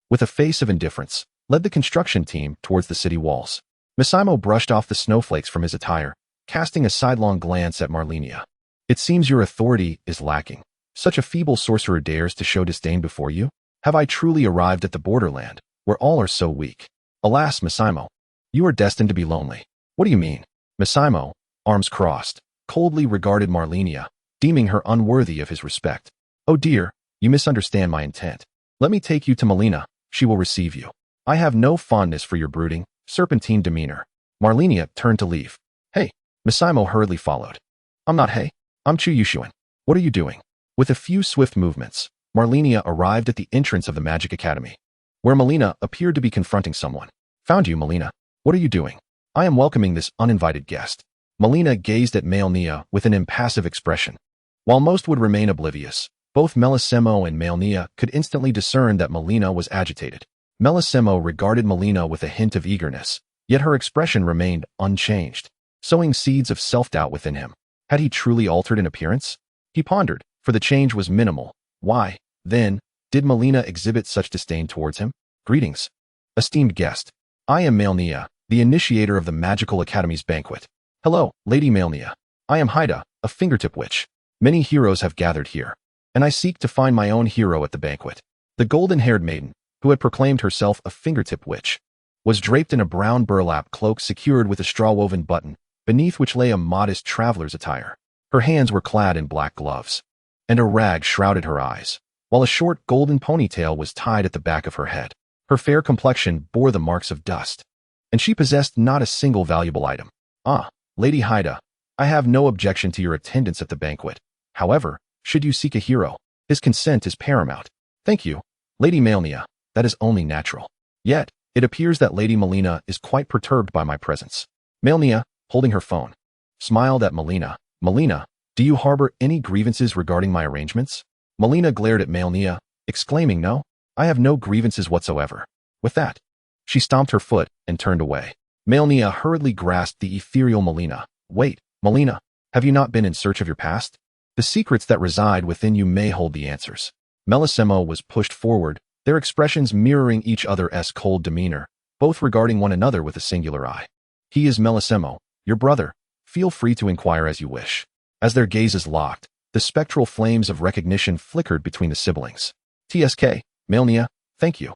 with a face of indifference, led the construction team towards the city walls. Mesamo brushed off the snowflakes from his attire, casting a sidelong glance at Malenia. It seems your authority is lacking. Such a feeble sorcerer dares to show disdain before you? Have I truly arrived at the borderland, where all are so weak? Alas, Mesamo, you are destined to be lonely. What do you mean? Mesamo, arms crossed, coldly regarded Malenia, deeming her unworthy of his respect. Oh dear, you misunderstand my intent. Let me take you to Malenia. She will receive you. I have no fondness for your brooding, serpentine demeanor. Malenia turned to leave. Hey, Mesamo hurriedly followed. I'm not hey. I'm Chu Yushuan. What are you doing? With a few swift movements, Malenia arrived at the entrance of the Magic Academy, where Malenia appeared to be confronting someone. Found you, Malenia. What are you doing? I am welcoming this uninvited guest. Malenia gazed at Malenia with an impassive expression. While most would remain oblivious, both Melisemo and Malenia could instantly discern that Malenia was agitated. Melisemo regarded Malenia with a hint of eagerness, yet her expression remained unchanged, sowing seeds of self-doubt within him. Had he truly altered in appearance? He pondered, for the change was minimal. Why, then, did Malenia exhibit such disdain towards him? Greetings, esteemed guest. I am Malenia, the initiator of the Magical Academy's banquet. Hello, Lady Malenia. I am Haida, a fingertip witch. Many heroes have gathered here, and I seek to find my own hero at the banquet. The golden-haired maiden, who had proclaimed herself a fingertip witch, was draped in a brown burlap cloak secured with a straw-woven button, beneath which lay a modest traveler's attire. Her hands were clad in black gloves, and a rag shrouded her eyes, while a short golden ponytail was tied at the back of her head. Her fair complexion bore the marks of dust, and she possessed not a single valuable item. Ah, Lady Haida, I have no objection to your attendance at the banquet. However, should you seek a hero, his consent is paramount. Thank you, Lady Malenia, that is only natural. Yet, it appears that Lady Malenia is quite perturbed by my presence. Malenia, holding her phone, smiled at Malenia. Malenia, do you harbor any grievances regarding my arrangements? Malenia glared at Malenia, exclaiming, No, I have no grievances whatsoever. With that, she stomped her foot and turned away. Malenia hurriedly grasped the ethereal Malenia. Wait, Malenia, have you not been in search of your past? The secrets that reside within you may hold the answers. Melissimo was pushed forward, their expressions mirroring each other's cold demeanor, both regarding one another with a singular eye. He is Melissimo, your brother. Feel free to inquire as you wish. As their gazes locked, the spectral flames of recognition flickered between the siblings. TSK, Malenia, thank you,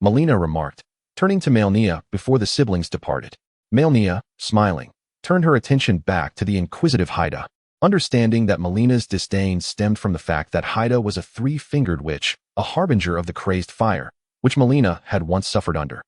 Malenia remarked, turning to Malenia before the siblings departed. Malenia, smiling, turned her attention back to the inquisitive Haida, understanding that Malenia's disdain stemmed from the fact that Haida was a three-fingered witch, a harbinger of the crazed fire, which Malenia had once suffered under.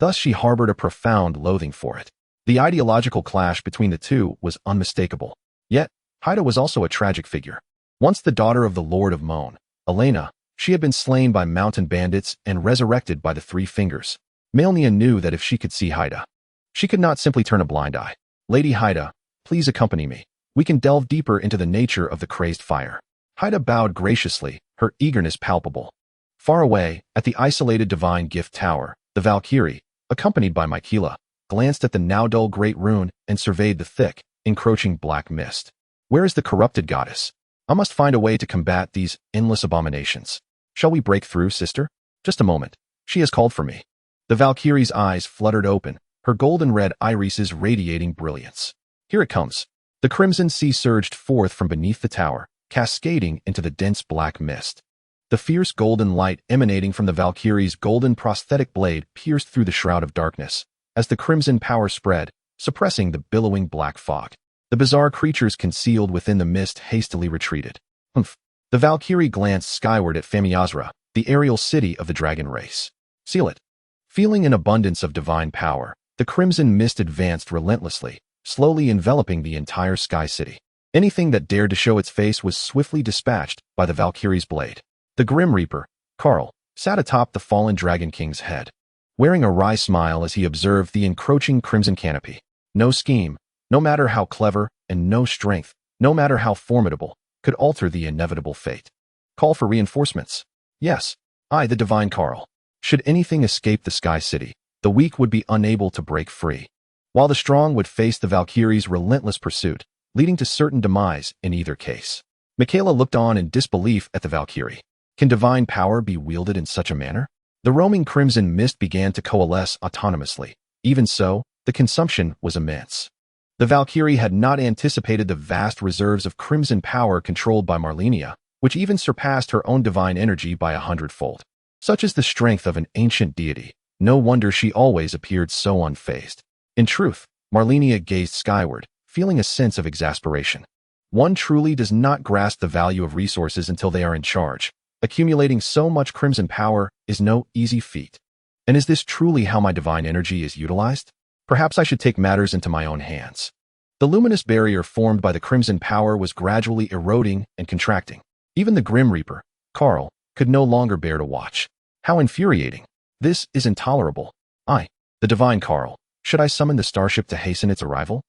Thus she harbored a profound loathing for it. The ideological clash between the two was unmistakable. Yet, Haida was also a tragic figure. Once the daughter of the Lord of Moan, Elena, she had been slain by mountain bandits and resurrected by the Three Fingers. Malenia knew that if she could see Haida, she could not simply turn a blind eye. Lady Haida, please accompany me. We can delve deeper into the nature of the crazed fire. Haida bowed graciously, her eagerness palpable. Far away, at the isolated divine gift tower, the Valkyrie, accompanied by Miquella, glanced at the now dull great rune and surveyed the thick, encroaching black mist. Where is the corrupted goddess? I must find a way to combat these endless abominations. Shall we break through, sister? Just a moment. She has called for me. The Valkyrie's eyes fluttered open, her golden-red irises radiating brilliance. Here it comes. The crimson sea surged forth from beneath the tower, cascading into the dense black mist. The fierce golden light emanating from the Valkyrie's golden prosthetic blade pierced through the shroud of darkness, as the crimson power spread, suppressing the billowing black fog. The bizarre creatures concealed within the mist hastily retreated. Humph. The Valkyrie glanced skyward at Famiazra, the aerial city of the dragon race. Seal it. Feeling an abundance of divine power, the crimson mist advanced relentlessly, slowly enveloping the entire sky city. Anything that dared to show its face was swiftly dispatched by the Valkyrie's blade. The Grim Reaper, Karl, sat atop the fallen Dragon King's head, wearing a wry smile as he observed the encroaching crimson canopy. No scheme, no matter how clever, and no strength, no matter how formidable, could alter the inevitable fate. Call for reinforcements. Yes, I, the divine Karl. Should anything escape the Sky City, the weak would be unable to break free, while the strong would face the Valkyrie's relentless pursuit, leading to certain demise in either case. Miquella looked on in disbelief at the Valkyrie. Can divine power be wielded in such a manner? The roaming crimson mist began to coalesce autonomously. Even so, the consumption was immense. The Valkyrie had not anticipated the vast reserves of crimson power controlled by Malenia, which even surpassed her own divine energy by 100-fold. Such is the strength of an ancient deity. No wonder she always appeared so unfazed. In truth, Malenia gazed skyward, feeling a sense of exasperation. One truly does not grasp the value of resources until they are in charge. Accumulating so much crimson power is no easy feat. And is this truly how my divine energy is utilized? Perhaps I should take matters into my own hands. The luminous barrier formed by the crimson power was gradually eroding and contracting. Even the Grim Reaper, Karl, could no longer bear to watch. How infuriating. This is intolerable. I, the divine Karl, should I summon the starship to hasten its arrival?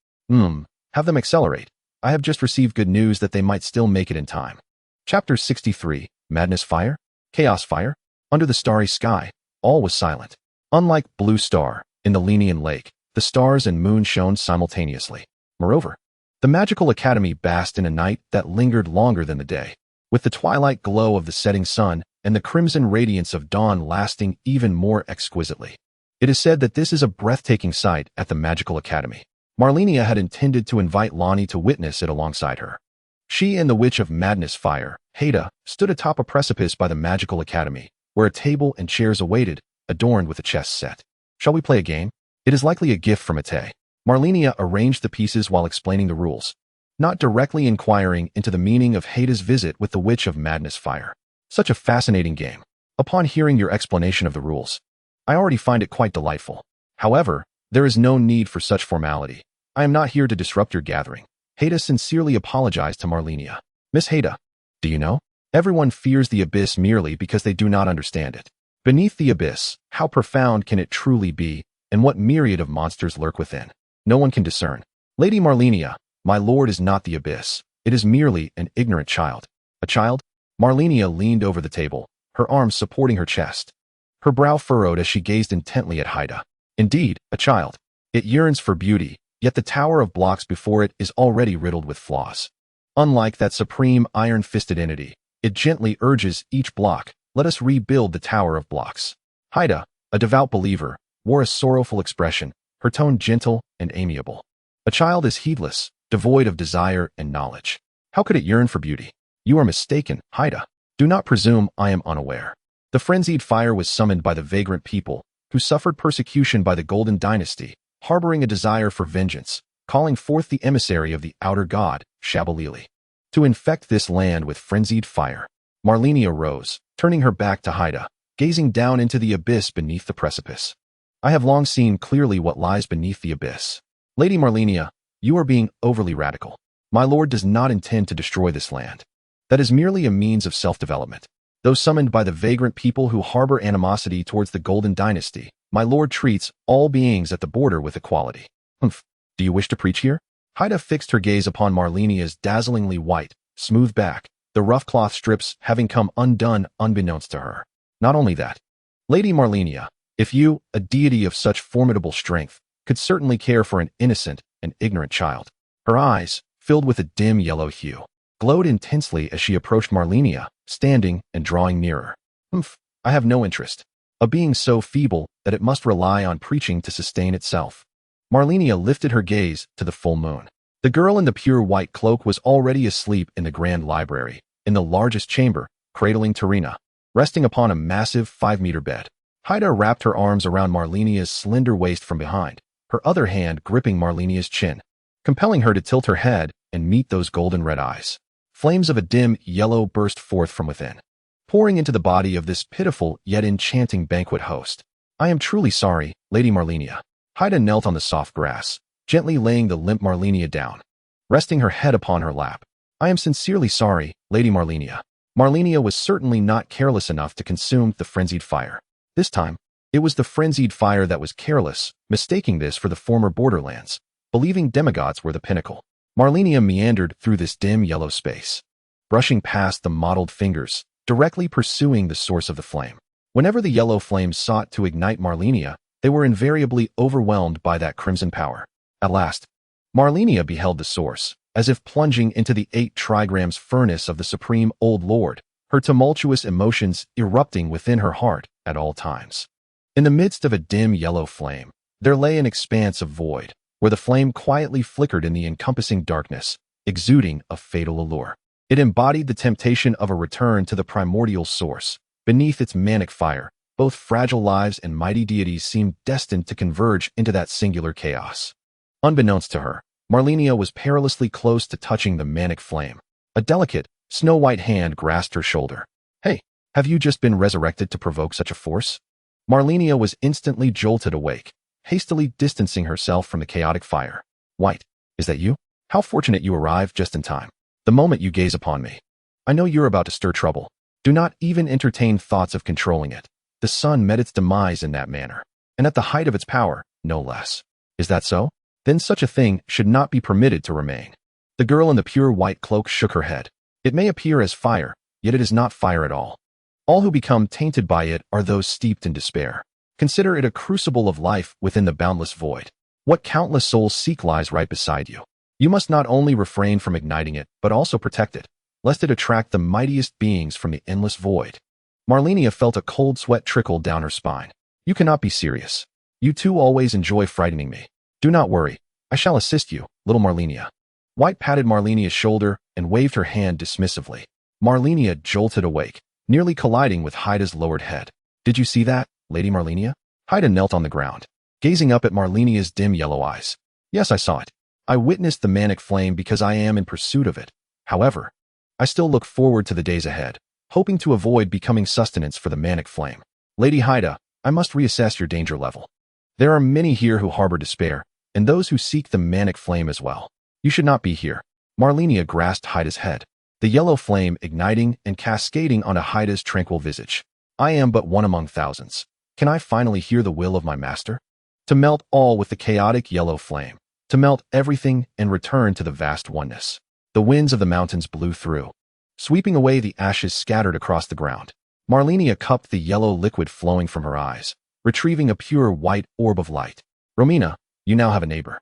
Have them accelerate. I have just received good news that they might still make it in time. Chapter 63, Madness Fire? Chaos Fire? Under the starry sky, all was silent. Unlike Blue Star, in the Lenian Lake, the stars and moon shone simultaneously. Moreover, the Magical Academy basked in a night that lingered longer than the day, with the twilight glow of the setting sun and the crimson radiance of dawn lasting even more exquisitely. It is said that this is a breathtaking sight at the Magical Academy. Malenia had intended to invite Lonnie to witness it alongside her. She and the Witch of Madness Fire, Haida, stood atop a precipice by the Magical Academy, where a table and chairs awaited, adorned with a chess set. Shall we play a game? It is likely a gift from Ate. Malenia arranged the pieces while explaining the rules, not directly inquiring into the meaning of Haida's visit with the Witch of Madness Fire. Such a fascinating game. Upon hearing your explanation of the rules, I already find it quite delightful. However, there is no need for such formality. I am not here to disrupt your gathering. Haida sincerely apologized to Malenia. Miss Haida, do you know? Everyone fears the abyss merely because they do not understand it. Beneath the abyss, how profound can it truly be, and what myriad of monsters lurk within? No one can discern. Lady Malenia, my lord is not the abyss. It is merely an ignorant child. A child? Malenia leaned over the table, her arms supporting her chest. Her brow furrowed as she gazed intently at Haida. Indeed, a child. It yearns for beauty, yet the tower of blocks before it is already riddled with flaws. Unlike that supreme iron-fisted entity, it gently urges each block, let us rebuild the tower of blocks. Haida, a devout believer, wore a sorrowful expression, her tone gentle and amiable. A child is heedless, devoid of desire and knowledge. How could it yearn for beauty? You are mistaken, Haida. Do not presume I am unaware. The frenzied fire was summoned by the vagrant people, who suffered persecution by the Golden Dynasty, harboring a desire for vengeance, calling forth the emissary of the outer god, Shabalili, to infect this land with frenzied fire. Malenia rose, turning her back to Haida, gazing down into the abyss beneath the precipice. I have long seen clearly what lies beneath the abyss. Lady Malenia, you are being overly radical. My lord does not intend to destroy this land. That is merely a means of self-development. Though summoned by the vagrant people who harbor animosity towards the Golden Dynasty, my lord treats all beings at the border with equality. Humph. Do you wish to preach here? Haida fixed her gaze upon Malenia's dazzlingly white, smooth back, the rough cloth strips having come undone unbeknownst to her. Not only that. Lady Malenia, if you, a deity of such formidable strength, could certainly care for an innocent and ignorant child. Her eyes, filled with a dim yellow hue, glowed intensely as she approached Malenia, standing and drawing nearer. Humph, I have no interest. A being so feeble that it must rely on preaching to sustain itself. Malenia lifted her gaze to the full moon. The girl in the pure white cloak was already asleep in the grand library, in the largest chamber, cradling Tarina, resting upon a massive 5-meter bed. Haida wrapped her arms around Malenia's slender waist from behind, her other hand gripping Malenia's chin, compelling her to tilt her head and meet those golden red eyes. Flames of a dim yellow burst forth from within, pouring into the body of this pitiful yet enchanting banquet host. I am truly sorry, Lady Malenia. Haida knelt on the soft grass, gently laying the limp Malenia down, resting her head upon her lap. I am sincerely sorry, Lady Malenia. Malenia was certainly not careless enough to consume the frenzied fire. This time, it was the frenzied fire that was careless, mistaking this for the former borderlands, believing demigods were the pinnacle. Malenia meandered through this dim yellow space, brushing past the mottled fingers, directly pursuing the source of the flame. Whenever the yellow flames sought to ignite Malenia, they were invariably overwhelmed by that crimson power. At last, Malenia beheld the source, as if plunging into the 8 trigrams furnace of the Supreme Old Lord, her tumultuous emotions erupting within her heart at all times. In the midst of a dim yellow flame, there lay an expanse of void, where the flame quietly flickered in the encompassing darkness, exuding a fatal allure. It embodied the temptation of a return to the primordial source. Beneath its manic fire, both fragile lives and mighty deities seemed destined to converge into that singular chaos. Unbeknownst to her, Malenia was perilously close to touching the manic flame. A delicate, snow-white hand grasped her shoulder. Hey, have you just been resurrected to provoke such a force? Malenia was instantly jolted awake, hastily distancing herself from the chaotic fire. White, is that you? How fortunate you arrived just in time. The moment you gaze upon me, I know you're about to stir trouble. Do not even entertain thoughts of controlling it. The sun met its demise in that manner, and at the height of its power, no less. Is that so? Then such a thing should not be permitted to remain. The girl in the pure white cloak shook her head. It may appear as fire, yet it is not fire at all. All who become tainted by it are those steeped in despair. Consider it a crucible of life within the boundless void. What countless souls seek lies right beside you. You must not only refrain from igniting it, but also protect it, lest it attract the mightiest beings from the endless void. Malenia felt a cold sweat trickle down her spine. You cannot be serious. You two always enjoy frightening me. Do not worry. I shall assist you, little Malenia. White patted Malenia's shoulder and waved her hand dismissively. Malenia jolted awake, nearly colliding with Haida's lowered head. Did you see that, Lady Malenia? Haida knelt on the ground, gazing up at Malenia's dim yellow eyes. Yes, I saw it. I witnessed the manic flame because I am in pursuit of it. However, I still look forward to the days ahead, hoping to avoid becoming sustenance for the manic flame. Lady Haida, I must reassess your danger level. There are many here who harbor despair, and those who seek the manic flame as well. You should not be here. Malenia grasped Haida's head, the yellow flame igniting and cascading onto Haida's tranquil visage. I am but one among thousands. Can I finally hear the will of my master? To melt all with the chaotic yellow flame, to melt everything and return to the vast oneness. The winds of the mountains blew through, sweeping away the ashes scattered across the ground. Malenia cupped the yellow liquid flowing from her eyes, retrieving a pure white orb of light. Romina, you now have a neighbor.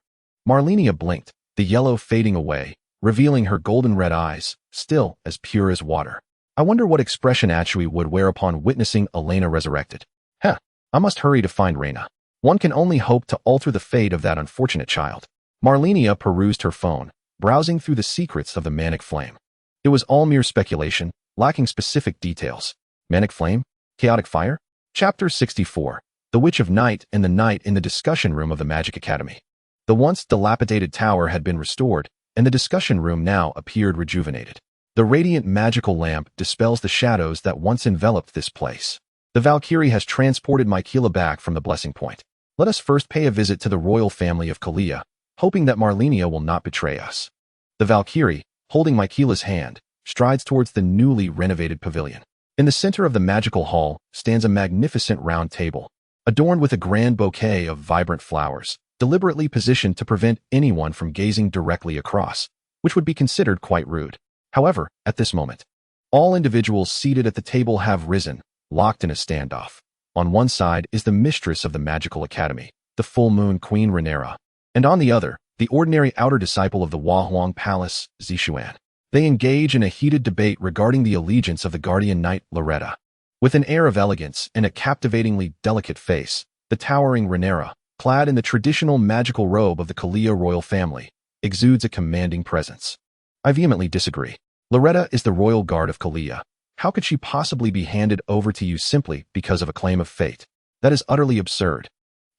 Malenia blinked, the yellow fading away, revealing her golden red eyes, still as pure as water. I wonder what expression Achui would wear upon witnessing Elena resurrected. Heh, I must hurry to find Reina. One can only hope to alter the fate of that unfortunate child. Malenia perused her phone, browsing through the secrets of the manic flame. It was all mere speculation, lacking specific details. Manic flame? Chaotic fire? Chapter 64. The Witch of Night and the Night in the discussion room of the Magic Academy. The once dilapidated tower had been restored, and the discussion room now appeared rejuvenated. The radiant magical lamp dispels the shadows that once enveloped this place. The Valkyrie has transported Miquella back from the Blessing Point. Let us first pay a visit to the royal family of Kalia, hoping that Malenia will not betray us. The Valkyrie, holding Miquella's hand, strides towards the newly renovated pavilion. In the center of the magical hall stands a magnificent round table, adorned with a grand bouquet of vibrant flowers, deliberately positioned to prevent anyone from gazing directly across, which would be considered quite rude. However, at this moment, all individuals seated at the table have risen, locked in a standoff. On one side is the mistress of the Magical Academy, the full moon Queen Renera, and on the other, the ordinary outer disciple of the Wahuang Palace, Zishuan. They engage in a heated debate regarding the allegiance of the guardian knight, Loretta. With an air of elegance and a captivatingly delicate face, the towering Renera, clad in the traditional magical robe of the Kalia royal family, exudes a commanding presence. I vehemently disagree. Loretta is the royal guard of Kalia. How could she possibly be handed over to you simply because of a claim of fate? That is utterly absurd.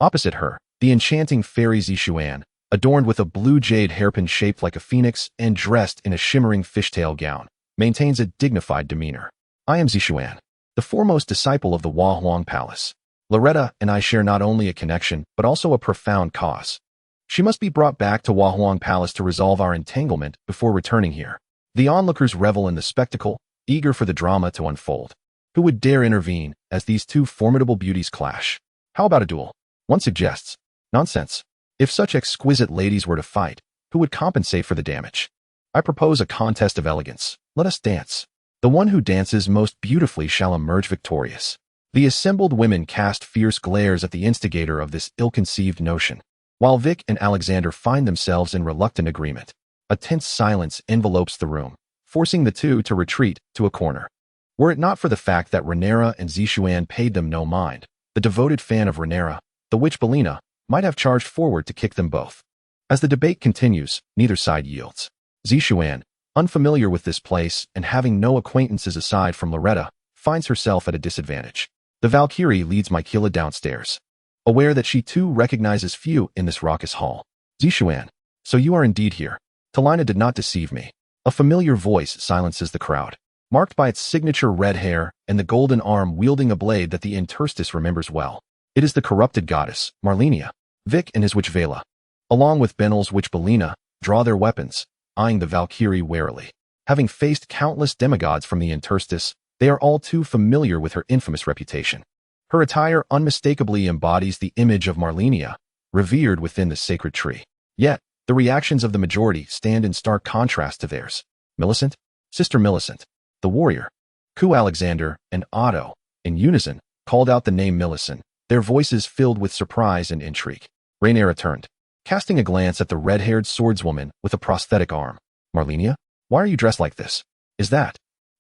Opposite her, the enchanting fairy Zishuan, adorned with a blue jade hairpin shaped like a phoenix and dressed in a shimmering fishtail gown, maintains a dignified demeanor. I am Zishuan, the foremost disciple of the Wahuang Palace. Loretta and I share not only a connection, but also a profound cause. She must be brought back to Wahuang Palace to resolve our entanglement before returning here. The onlookers revel in the spectacle, eager for the drama to unfold. Who would dare intervene as these two formidable beauties clash? How about a duel? One suggests. Nonsense. If such exquisite ladies were to fight, who would compensate for the damage? I propose a contest of elegance. Let us dance. The one who dances most beautifully shall emerge victorious. The assembled women cast fierce glares at the instigator of this ill-conceived notion, while Vic and Alexander find themselves in reluctant agreement. A tense silence envelopes the room, forcing the two to retreat to a corner. Were it not for the fact that Renera and Zishuan paid them no mind, the devoted fan of Renera, the witch Belina, might have charged forward to kick them both. As the debate continues, neither side yields. Zishuan, unfamiliar with this place and having no acquaintances aside from Loretta, finds herself at a disadvantage. The Valkyrie leads Miquella downstairs, aware that she too recognizes few in this raucous hall. Zishuan, so you are indeed here. Talina did not deceive me. A familiar voice silences the crowd, marked by its signature red hair and the golden arm wielding a blade that the interstice remembers well. It is the corrupted goddess, Malenia. Vic and his witch Vela, along with Benel's witch Belina, draw their weapons, eyeing the Valkyrie warily. Having faced countless demigods from the interstice, they are all too familiar with her infamous reputation. Her attire unmistakably embodies the image of Malenia, revered within the sacred tree. Yet, the reactions of the majority stand in stark contrast to theirs. Millicent, Sister Millicent, the warrior, Ku Alexander, and Otto, in unison, called out the name Millicent, their voices filled with surprise and intrigue. Rhaenyra turned, casting a glance at the red-haired swordswoman with a prosthetic arm. Malenia, why are you dressed like this? Is that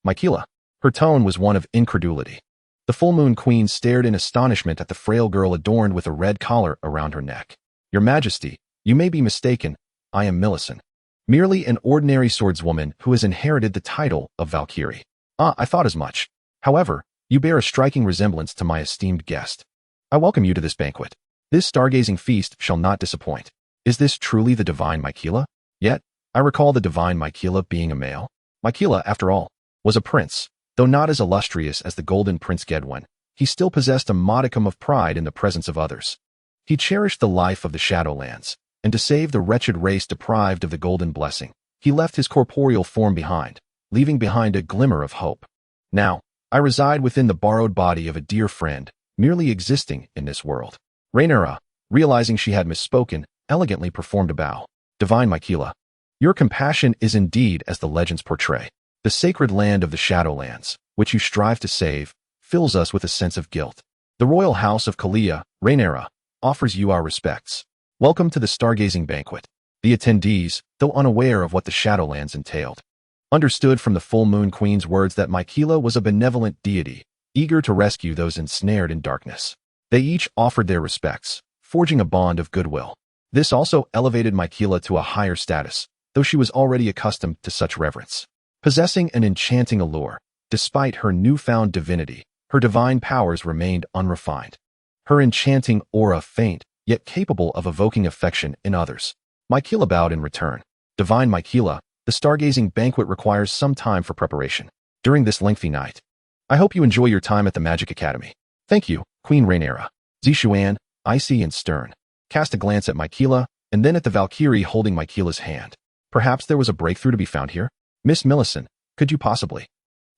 Miquella? Her tone was one of incredulity. The full moon queen stared in astonishment at the frail girl adorned with a red collar around her neck. Your Majesty, you may be mistaken. I am Millicent, merely an ordinary swordswoman who has inherited the title of Valkyrie. Ah, I thought as much. However, you bear a striking resemblance to my esteemed guest. I welcome you to this banquet. This stargazing feast shall not disappoint. Is this truly the divine Miquella? Yet, I recall the divine Miquella being a male. Miquella, after all, was a prince. Though not as illustrious as the golden Prince Gedwin, he still possessed a modicum of pride in the presence of others. He cherished the life of the Shadowlands, and to save the wretched race deprived of the golden blessing, he left his corporeal form behind, leaving behind a glimmer of hope. Now, I reside within the borrowed body of a dear friend, merely existing in this world. Rhaenyra, realizing she had misspoken, elegantly performed a bow. Divine Miquella, your compassion is indeed as the legends portray. The sacred land of the Shadowlands, which you strive to save, fills us with a sense of guilt. The royal house of Kalia, Rhaenyra, offers you our respects. Welcome to the stargazing banquet. The attendees, though unaware of what the Shadowlands entailed, understood from the full moon queen's words that Miquella was a benevolent deity, eager to rescue those ensnared in darkness. They each offered their respects, forging a bond of goodwill. This also elevated Miquella to a higher status, though she was already accustomed to such reverence. Possessing an enchanting allure, despite her newfound divinity, her divine powers remained unrefined. Her enchanting aura faint, yet capable of evoking affection in others. Miquella bowed in return. Divine Miquella, the stargazing banquet requires some time for preparation. During this lengthy night, I hope you enjoy your time at the Magic Academy. Thank you, Queen Rhaenyra. Zishuan, icy and stern, cast a glance at Miquella, and then at the Valkyrie holding Miquella's hand. Perhaps there was a breakthrough to be found here? Miss Millicent, could you possibly?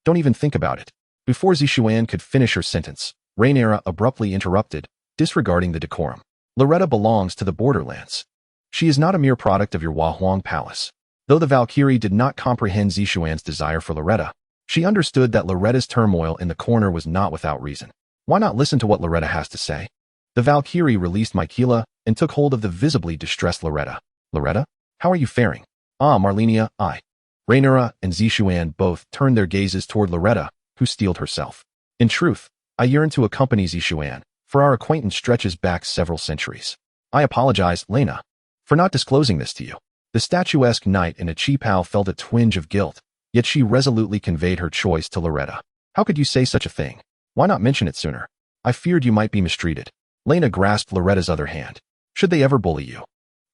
Don't even think about it. Before Zishuan could finish her sentence, Rhaenyra abruptly interrupted, disregarding the decorum. Loretta belongs to the Borderlands. She is not a mere product of your Wahuang palace. Though the Valkyrie did not comprehend Zishuan's desire for Loretta, she understood that Loretta's turmoil in the corner was not without reason. Why not listen to what Loretta has to say? The Valkyrie released Miquella and took hold of the visibly distressed Loretta. Loretta, how are you faring? Ah, Malenia, I. Rhaenyra and Zishuan both turned their gazes toward Loretta, who steeled herself. In truth, I yearn to accompany Zishuan, for our acquaintance stretches back several centuries. I apologize, Lena, for not disclosing this to you. The statuesque knight in a cheapao felt a twinge of guilt, yet she resolutely conveyed her choice to Loretta. How could you say such a thing? Why not mention it sooner? I feared you might be mistreated. Lena grasped Loretta's other hand. Should they ever bully you,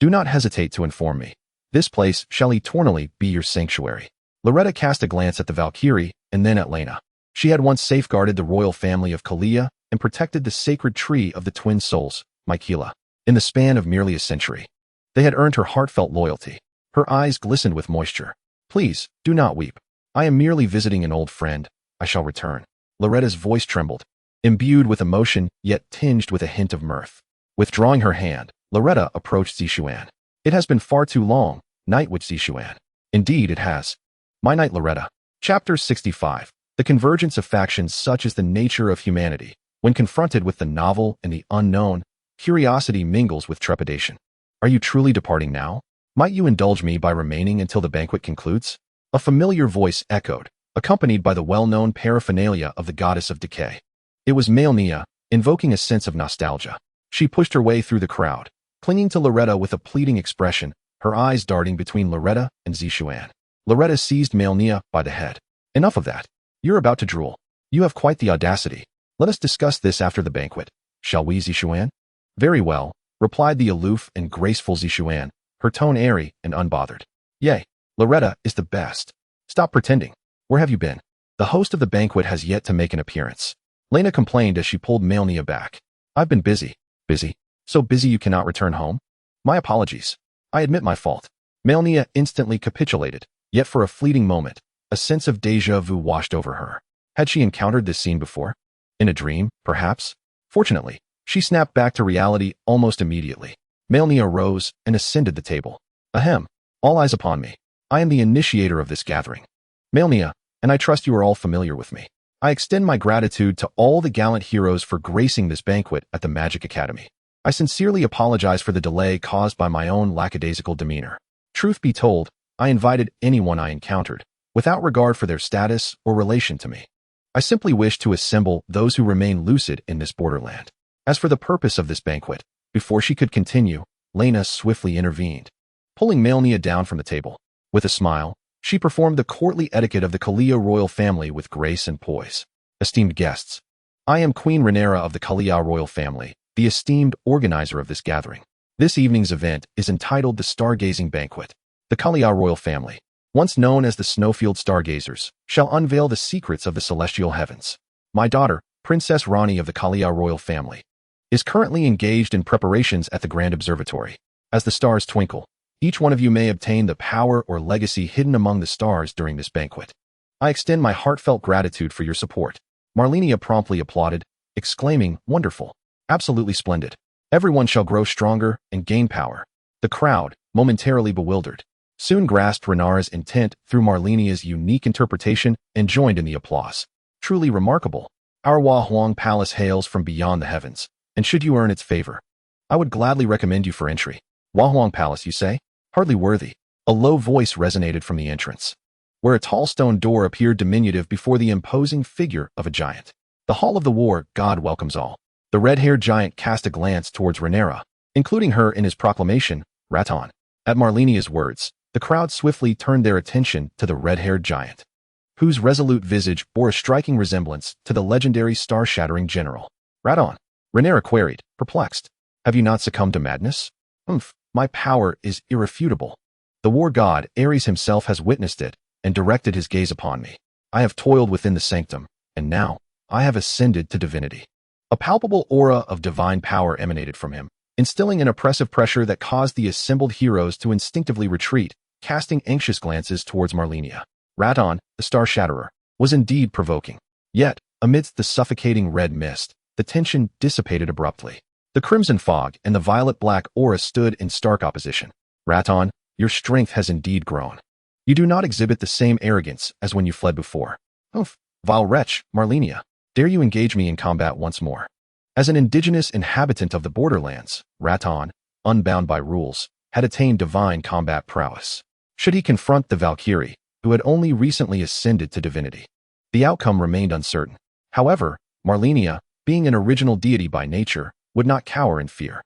do not hesitate to inform me. This place shall eternally be your sanctuary. Loretta cast a glance at the Valkyrie and then at Lena. She had once safeguarded the royal family of Kalia and protected the sacred tree of the twin souls, Miquella. In the span of merely a century, they had earned her heartfelt loyalty. Her eyes glistened with moisture. Please, do not weep. I am merely visiting an old friend. I shall return. Loretta's voice trembled, imbued with emotion yet tinged with a hint of mirth. Withdrawing her hand, Loretta approached Zishuan. It has been far too long, Night Witch Zishuan. Indeed it has. My Knight Loretta. Chapter 65. The convergence of factions such as the nature of humanity. When confronted with the novel and the unknown, curiosity mingles with trepidation. Are you truly departing now? Might you indulge me by remaining until the banquet concludes? A familiar voice echoed, accompanied by the well-known paraphernalia of the goddess of decay. It was Malenia, invoking a sense of nostalgia. She pushed her way through the crowd, clinging to Loretta with a pleading expression, her eyes darting between Loretta and Zishuan. Loretta seized Malenia by the head. Enough of that. You're about to drool. You have quite the audacity. Let us discuss this after the banquet. Shall we, Zishuan? Very well, replied the aloof and graceful Zishuan, her tone airy and unbothered. Yay, Loretta is the best. Stop pretending. Where have you been? The host of the banquet has yet to make an appearance. Lena complained as she pulled Malenia back. I've been busy. Busy? So busy you cannot return home? My apologies. I admit my fault. Malenia instantly capitulated, yet for a fleeting moment, a sense of déjà vu washed over her. Had she encountered this scene before? In a dream, perhaps? Fortunately, she snapped back to reality almost immediately. Malenia rose and ascended the table. Ahem. All eyes upon me. I am the initiator of this gathering. Malenia, and I trust you are all familiar with me. I extend my gratitude to all the gallant heroes for gracing this banquet at the Magic Academy. I sincerely apologize for the delay caused by my own lackadaisical demeanor. Truth be told, I invited anyone I encountered, without regard for their status or relation to me. I simply wish to assemble those who remain lucid in this borderland. As for the purpose of this banquet, before she could continue, Lena swiftly intervened, pulling Malenia down from the table. With a smile, she performed the courtly etiquette of the Kalia royal family with grace and poise. Esteemed guests, I am Queen Rhaenyra of the Kalia royal family, the esteemed organizer of this gathering. This evening's event is entitled the Stargazing Banquet. The Kalia royal family, once known as the Snowfield Stargazers, shall unveil the secrets of the celestial heavens. My daughter, Princess Rani of the Kalia royal family, is currently engaged in preparations at the Grand Observatory. As the stars twinkle, each one of you may obtain the power or legacy hidden among the stars during this banquet. I extend my heartfelt gratitude for your support. Malenia promptly applauded, exclaiming, "Wonderful. Absolutely splendid. Everyone shall grow stronger and gain power." The crowd, momentarily bewildered, soon grasped Rhaenyra's intent through Malenia's unique interpretation and joined in the applause. Truly remarkable. Our Hua Huang Palace hails from beyond the heavens, and should you earn its favor, I would gladly recommend you for entry. Hua Huang Palace, you say? Hardly worthy. A low voice resonated from the entrance, where a tall stone door appeared diminutive before the imposing figure of a giant. The Hall of the War God welcomes all. The red-haired giant cast a glance towards Rhaenyra, including her in his proclamation, Radahn. At Malenia's words, the crowd swiftly turned their attention to the red-haired giant, whose resolute visage bore a striking resemblance to the legendary star-shattering general. Radahn, Rhaenyra queried, perplexed. Have you not succumbed to madness? My power is irrefutable. The war god Ares himself has witnessed it and directed his gaze upon me. I have toiled within the sanctum, and now I have ascended to divinity. A palpable aura of divine power emanated from him, instilling an oppressive pressure that caused the assembled heroes to instinctively retreat, casting anxious glances towards Malenia. Radahn, the Star Shatterer, was indeed provoking. Yet, amidst the suffocating red mist, the tension dissipated abruptly. The crimson fog and the violet-black aura stood in stark opposition. Radahn, your strength has indeed grown. You do not exhibit the same arrogance as when you fled before. Vile wretch, Malenia, dare you engage me in combat once more? As an indigenous inhabitant of the borderlands, Radahn, unbound by rules, had attained divine combat prowess. Should he confront the Valkyrie, who had only recently ascended to divinity? The outcome remained uncertain. However, Malenia, being an original deity by nature, would not cower in fear.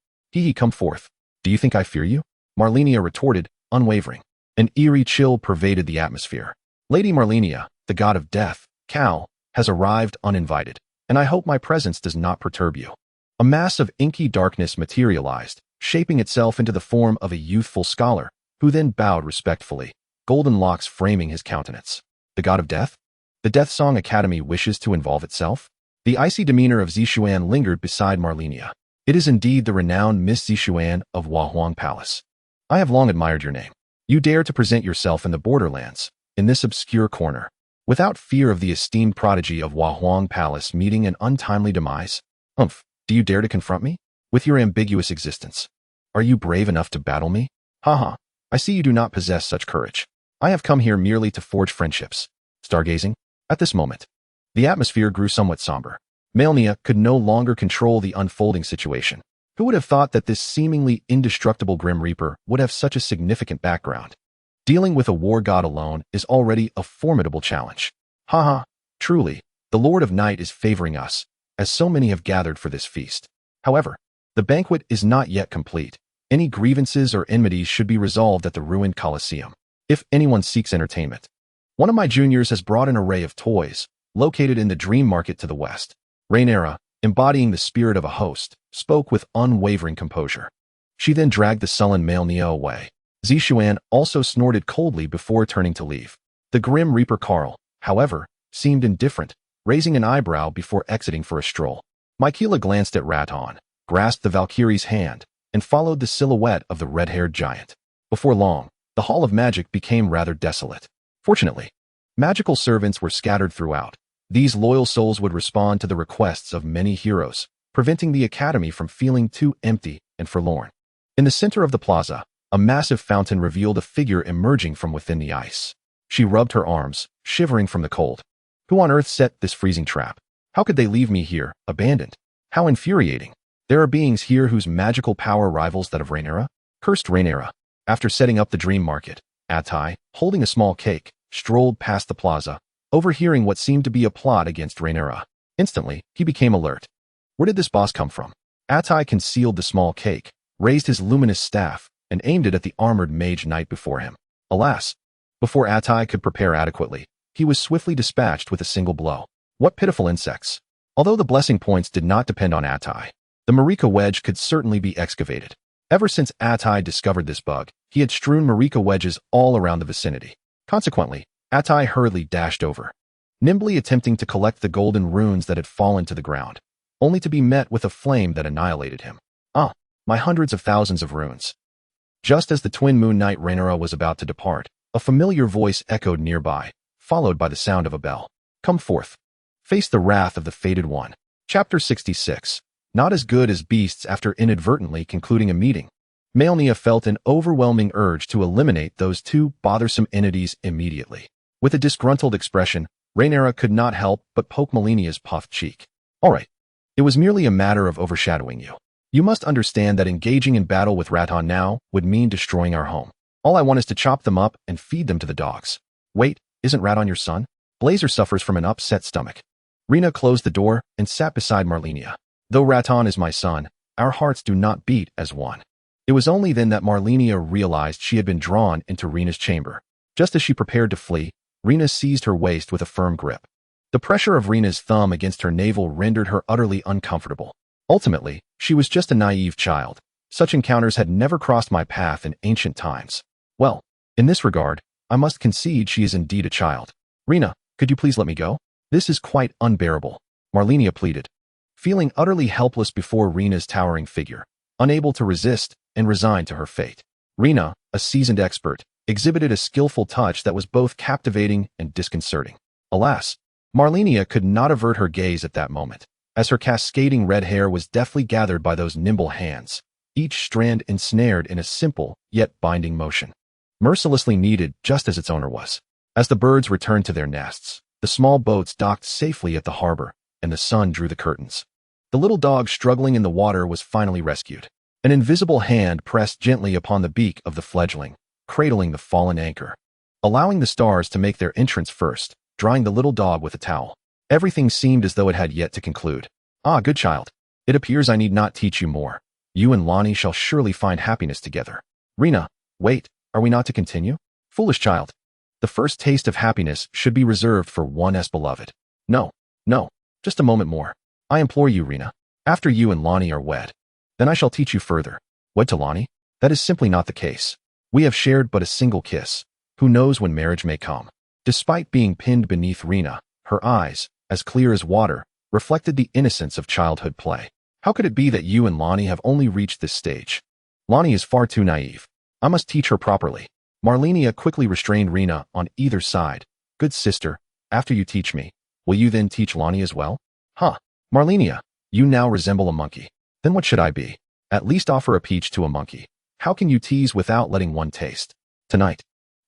Come forth. Do you think I fear you? Malenia retorted, unwavering. An eerie chill pervaded the atmosphere. Lady Malenia, the god of death, Cal, has arrived uninvited, and I hope my presence does not perturb you. A mass of inky darkness materialized, shaping itself into the form of a youthful scholar, who then bowed respectfully, golden locks framing his countenance. The god of death? The Death Song Academy wishes to involve itself? The icy demeanor of Zishuan lingered beside Malenia. It is indeed the renowned Miss Zishuan of Hua Huang Palace. I have long admired your name. You dare to present yourself in the borderlands, in this obscure corner, without fear of the esteemed prodigy of Hua Huang Palace meeting an untimely demise? Do you dare to confront me? With your ambiguous existence? Are you brave enough to battle me? I see you do not possess such courage. I have come here merely to forge friendships. Stargazing? At this moment, the atmosphere grew somewhat somber. Malenia could no longer control the unfolding situation. Who would have thought that this seemingly indestructible Grim Reaper would have such a significant background? Dealing with a war god alone is already a formidable challenge. Truly, the Lord of Night is favoring us, as so many have gathered for this feast. However, the banquet is not yet complete. Any grievances or enmities should be resolved at the ruined Colosseum. If anyone seeks entertainment, one of my juniors has brought an array of toys, located in the Dream Market to the west. Rhaenyra, embodying the spirit of a host, spoke with unwavering composure. She then dragged the sullen Malenia away. Zishuan also snorted coldly before turning to leave. The Grim Reaper Carl, however, seemed indifferent, raising an eyebrow before exiting for a stroll. Miquella glanced at Radahn, grasped the Valkyrie's hand, and followed the silhouette of the red-haired giant. Before long, the Hall of Magic became rather desolate. Fortunately, magical servants were scattered throughout. These loyal souls would respond to the requests of many heroes, preventing the academy from feeling too empty and forlorn. In the center of the plaza, a massive fountain revealed a figure emerging from within the ice. She rubbed her arms, shivering from the cold. Who on earth set this freezing trap? How could they leave me here, abandoned? How infuriating. There are beings here whose magical power rivals that of Rhaenyra. Cursed Rhaenyra. After setting up the Dream Market, Attai, holding a small cake, strolled past the plaza, overhearing what seemed to be a plot against Rhaenyra. Instantly, he became alert. Where did this boss come from? Attai concealed the small cake, raised his luminous staff, and aimed it at the armored mage knight before him. Alas, before Attai could prepare adequately, he was swiftly dispatched with a single blow. What pitiful insects! Although the blessing points did not depend on Attai, the Marika wedge could certainly be excavated. Ever since Attai discovered this bug, he had strewn Marika wedges all around the vicinity. Consequently, Attai hurriedly dashed over, nimbly attempting to collect the golden runes that had fallen to the ground, only to be met with a flame that annihilated him. Ah, my hundreds of thousands of runes. Just as the twin moon knight Rhaenyra was about to depart, a familiar voice echoed nearby, followed by the sound of a bell. Come forth. Face the wrath of the fated one. Chapter 66. Not as good as beasts after inadvertently concluding a meeting. Malenia felt an overwhelming urge to eliminate those two bothersome entities immediately. With a disgruntled expression, Rhaenyra could not help but poke Malenia's puffed cheek. All right. It was merely a matter of overshadowing you. You must understand that engaging in battle with Radahn now would mean destroying our home. All I want is to chop them up and feed them to the dogs. Wait, isn't Radahn your son? Blazer suffers from an upset stomach. Rena closed the door and sat beside Malenia. Though Radahn is my son, our hearts do not beat as one. It was only then that Malenia realized she had been drawn into Rena's chamber. Just as she prepared to flee, Rena seized her waist with a firm grip. The pressure of Rena's thumb against her navel rendered her utterly uncomfortable. Ultimately, she was just a naive child. Such encounters had never crossed my path in ancient times. Well, in this regard, I must concede she is indeed a child. Rena, could you please let me go? This is quite unbearable, Malenia pleaded. Feeling utterly helpless before Rena's towering figure, unable to resist and resigned to her fate. Rena, a seasoned expert, exhibited a skillful touch that was both captivating and disconcerting. Alas, Malenia could not avert her gaze at that moment, as her cascading red hair was deftly gathered by those nimble hands, each strand ensnared in a simple yet binding motion, mercilessly kneaded just as its owner was. As the birds returned to their nests, the small boats docked safely at the harbor, and the sun drew the curtains. The little dog struggling in the water was finally rescued. An invisible hand pressed gently upon the beak of the fledgling, cradling the fallen anchor, allowing the stars to make their entrance first, drying the little dog with a towel. Everything seemed as though it had yet to conclude. Ah, good child. It appears I need not teach you more. You and Lonnie shall surely find happiness together. Rena, wait, are we not to continue? Foolish child. The first taste of happiness should be reserved for one as beloved. No, just a moment more. I implore you, Rena. After you and Lonnie are wed, then I shall teach you further. Wed to Lonnie? That is simply not the case. We have shared but a single kiss. Who knows when marriage may come? Despite being pinned beneath Rena, her eyes, as clear as water, reflected the innocence of childhood play. How could it be that you and Lonnie have only reached this stage? Lonnie is far too naive. I must teach her properly. Malenia quickly restrained Rena on either side. Good sister, after you teach me, will you then teach Lonnie as well? Huh. Malenia, you now resemble a monkey. Then what should I be? At least offer a peach to a monkey. How can you tease without letting one taste? Tonight,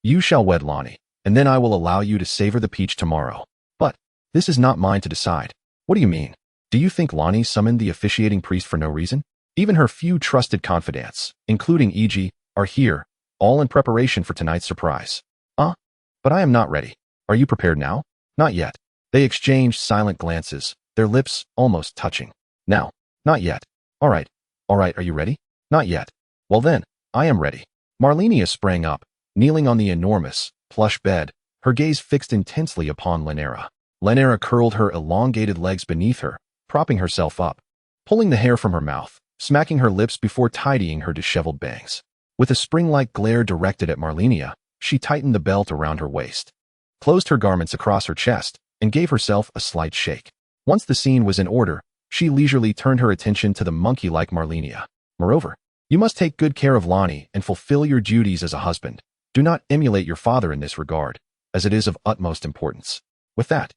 you shall wed Lonnie, and then I will allow you to savor the peach tomorrow. But this is not mine to decide. What do you mean? Do you think Lonnie summoned the officiating priest for no reason? Even her few trusted confidants, including E.G., are here, all in preparation for tonight's surprise. But I am not ready. Are you prepared now? Not yet. They exchanged silent glances, their lips almost touching. Now, not yet. All right, are you ready? Not yet. Well then, I am ready. Malenia sprang up, kneeling on the enormous, plush bed, her gaze fixed intensely upon Rhaenyra. Rhaenyra curled her elongated legs beneath her, propping herself up, pulling the hair from her mouth, smacking her lips before tidying her disheveled bangs. With a spring-like glare directed at Malenia, she tightened the belt around her waist, closed her garments across her chest, and gave herself a slight shake. Once the scene was in order, she leisurely turned her attention to the monkey-like Malenia. Moreover, you must take good care of Lonnie and fulfill your duties as a husband. Do not emulate your father in this regard, as it is of utmost importance. With that,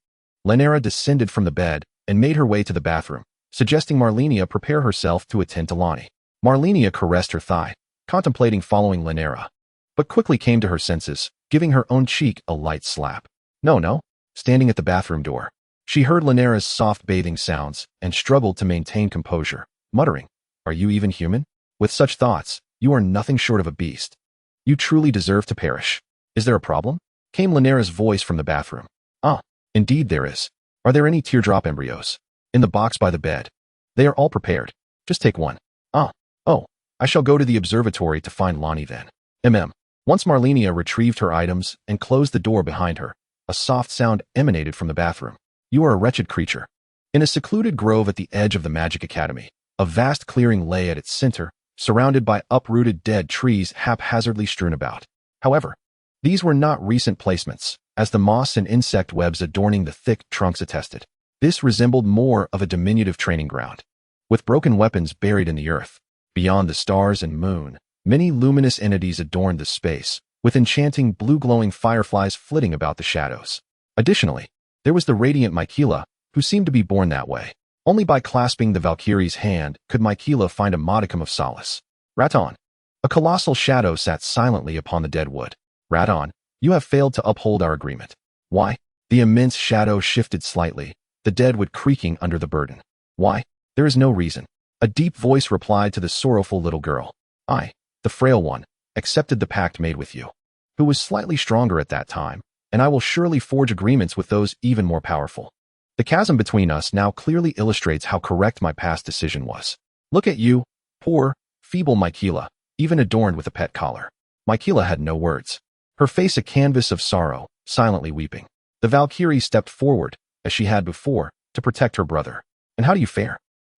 Rhaenyra descended from the bed and made her way to the bathroom, suggesting Malenia prepare herself to attend to Lonnie. Malenia caressed her thigh, contemplating following Rhaenyra, but quickly came to her senses, giving her own cheek a light slap. No. Standing at the bathroom door, she heard Rhaenyra's soft bathing sounds and struggled to maintain composure, muttering, "Are you even human? With such thoughts, you are nothing short of a beast. You truly deserve to perish. Is there a problem?" Came Rhaenyra's voice from the bathroom. Indeed there is. Are there any teardrop embryos? In the box by the bed. They are all prepared. Just take one. Oh, I shall go to the observatory to find Lonnie then. Once Malenia retrieved her items and closed the door behind her, a soft sound emanated from the bathroom. You are a wretched creature. In a secluded grove at the edge of the Magic Academy, a vast clearing lay at its center, surrounded by uprooted dead trees haphazardly strewn about. However, these were not recent placements, as the moss and insect webs adorning the thick trunks attested. This resembled more of a diminutive training ground, with broken weapons buried in the earth. Beyond the stars and moon, many luminous entities adorned the space, with enchanting blue-glowing fireflies flitting about the shadows. Additionally, there was the radiant Miquella, who seemed to be born that way. Only by clasping the Valkyrie's hand could Miquella find a modicum of solace. Radahn. A colossal shadow sat silently upon the dead wood. Radahn, you have failed to uphold our agreement. Why? The immense shadow shifted slightly, the dead wood creaking under the burden. Why? There is no reason. A deep voice replied to the sorrowful little girl. I, the frail one, accepted the pact made with you, who was slightly stronger at that time, and I will surely forge agreements with those even more powerful. The chasm between us now clearly illustrates how correct my past decision was. Look at you, poor, feeble Miquella, even adorned with a pet collar. Miquella had no words, her face a canvas of sorrow, silently weeping. The Valkyrie stepped forward, as she had before, to protect her brother. And how do you fare?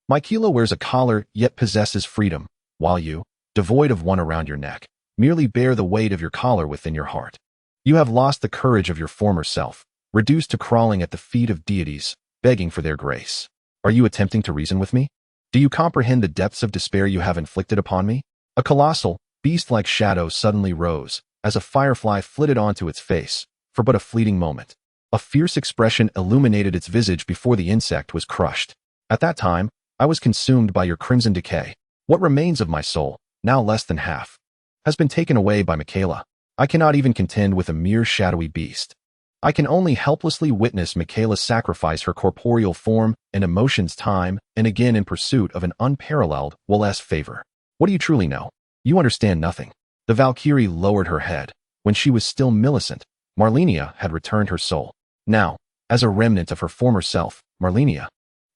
Miquella wears a collar yet possesses freedom, while you, devoid of one around your neck, merely bear the weight of your collar within your heart. You have lost the courage of your former self, reduced to crawling at the feet of deities, begging for their grace. Are you attempting to reason with me? Do you comprehend the depths of despair you have inflicted upon me? A colossal, beast-like shadow suddenly rose, as a firefly flitted onto its face, for but a fleeting moment. A fierce expression illuminated its visage before the insect was crushed. At that time, I was consumed by your crimson decay. What remains of my soul, now less than half, has been taken away by Miquella. I cannot even contend with a mere shadowy beast. I can only helplessly witness Miquella sacrifice her corporeal form and emotions time and again in pursuit of an unparalleled, well-less favor. What do you truly know? You understand nothing. The Valkyrie lowered her head. When she was still Millicent, Malenia had returned her soul. Now, as a remnant of her former self, Malenia,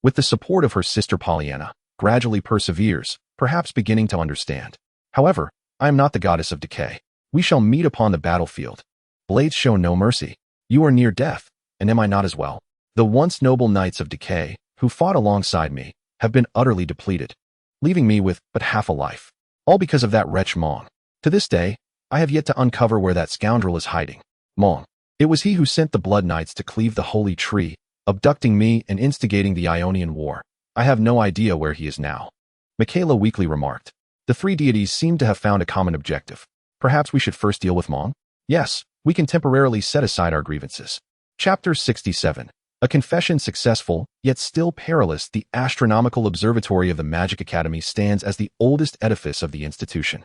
with the support of her sister Pollyanna, gradually perseveres, perhaps beginning to understand. However, I am not the goddess of decay. We shall meet upon the battlefield. Blades show no mercy. You are near death, and am I not as well? The once noble knights of decay, who fought alongside me, have been utterly depleted, leaving me with but half a life. All because of that wretch Mong. To this day, I have yet to uncover where that scoundrel is hiding. Mong. It was he who sent the Blood Knights to cleave the Holy Tree, abducting me and instigating the Ionian War. I have no idea where he is now. Miquella weakly remarked. The three deities seem to have found a common objective. Perhaps we should first deal with Mong? Yes, we can temporarily set aside our grievances. Chapter 67. A confession successful, yet still perilous. The astronomical observatory of the Magic Academy stands as the oldest edifice of the institution.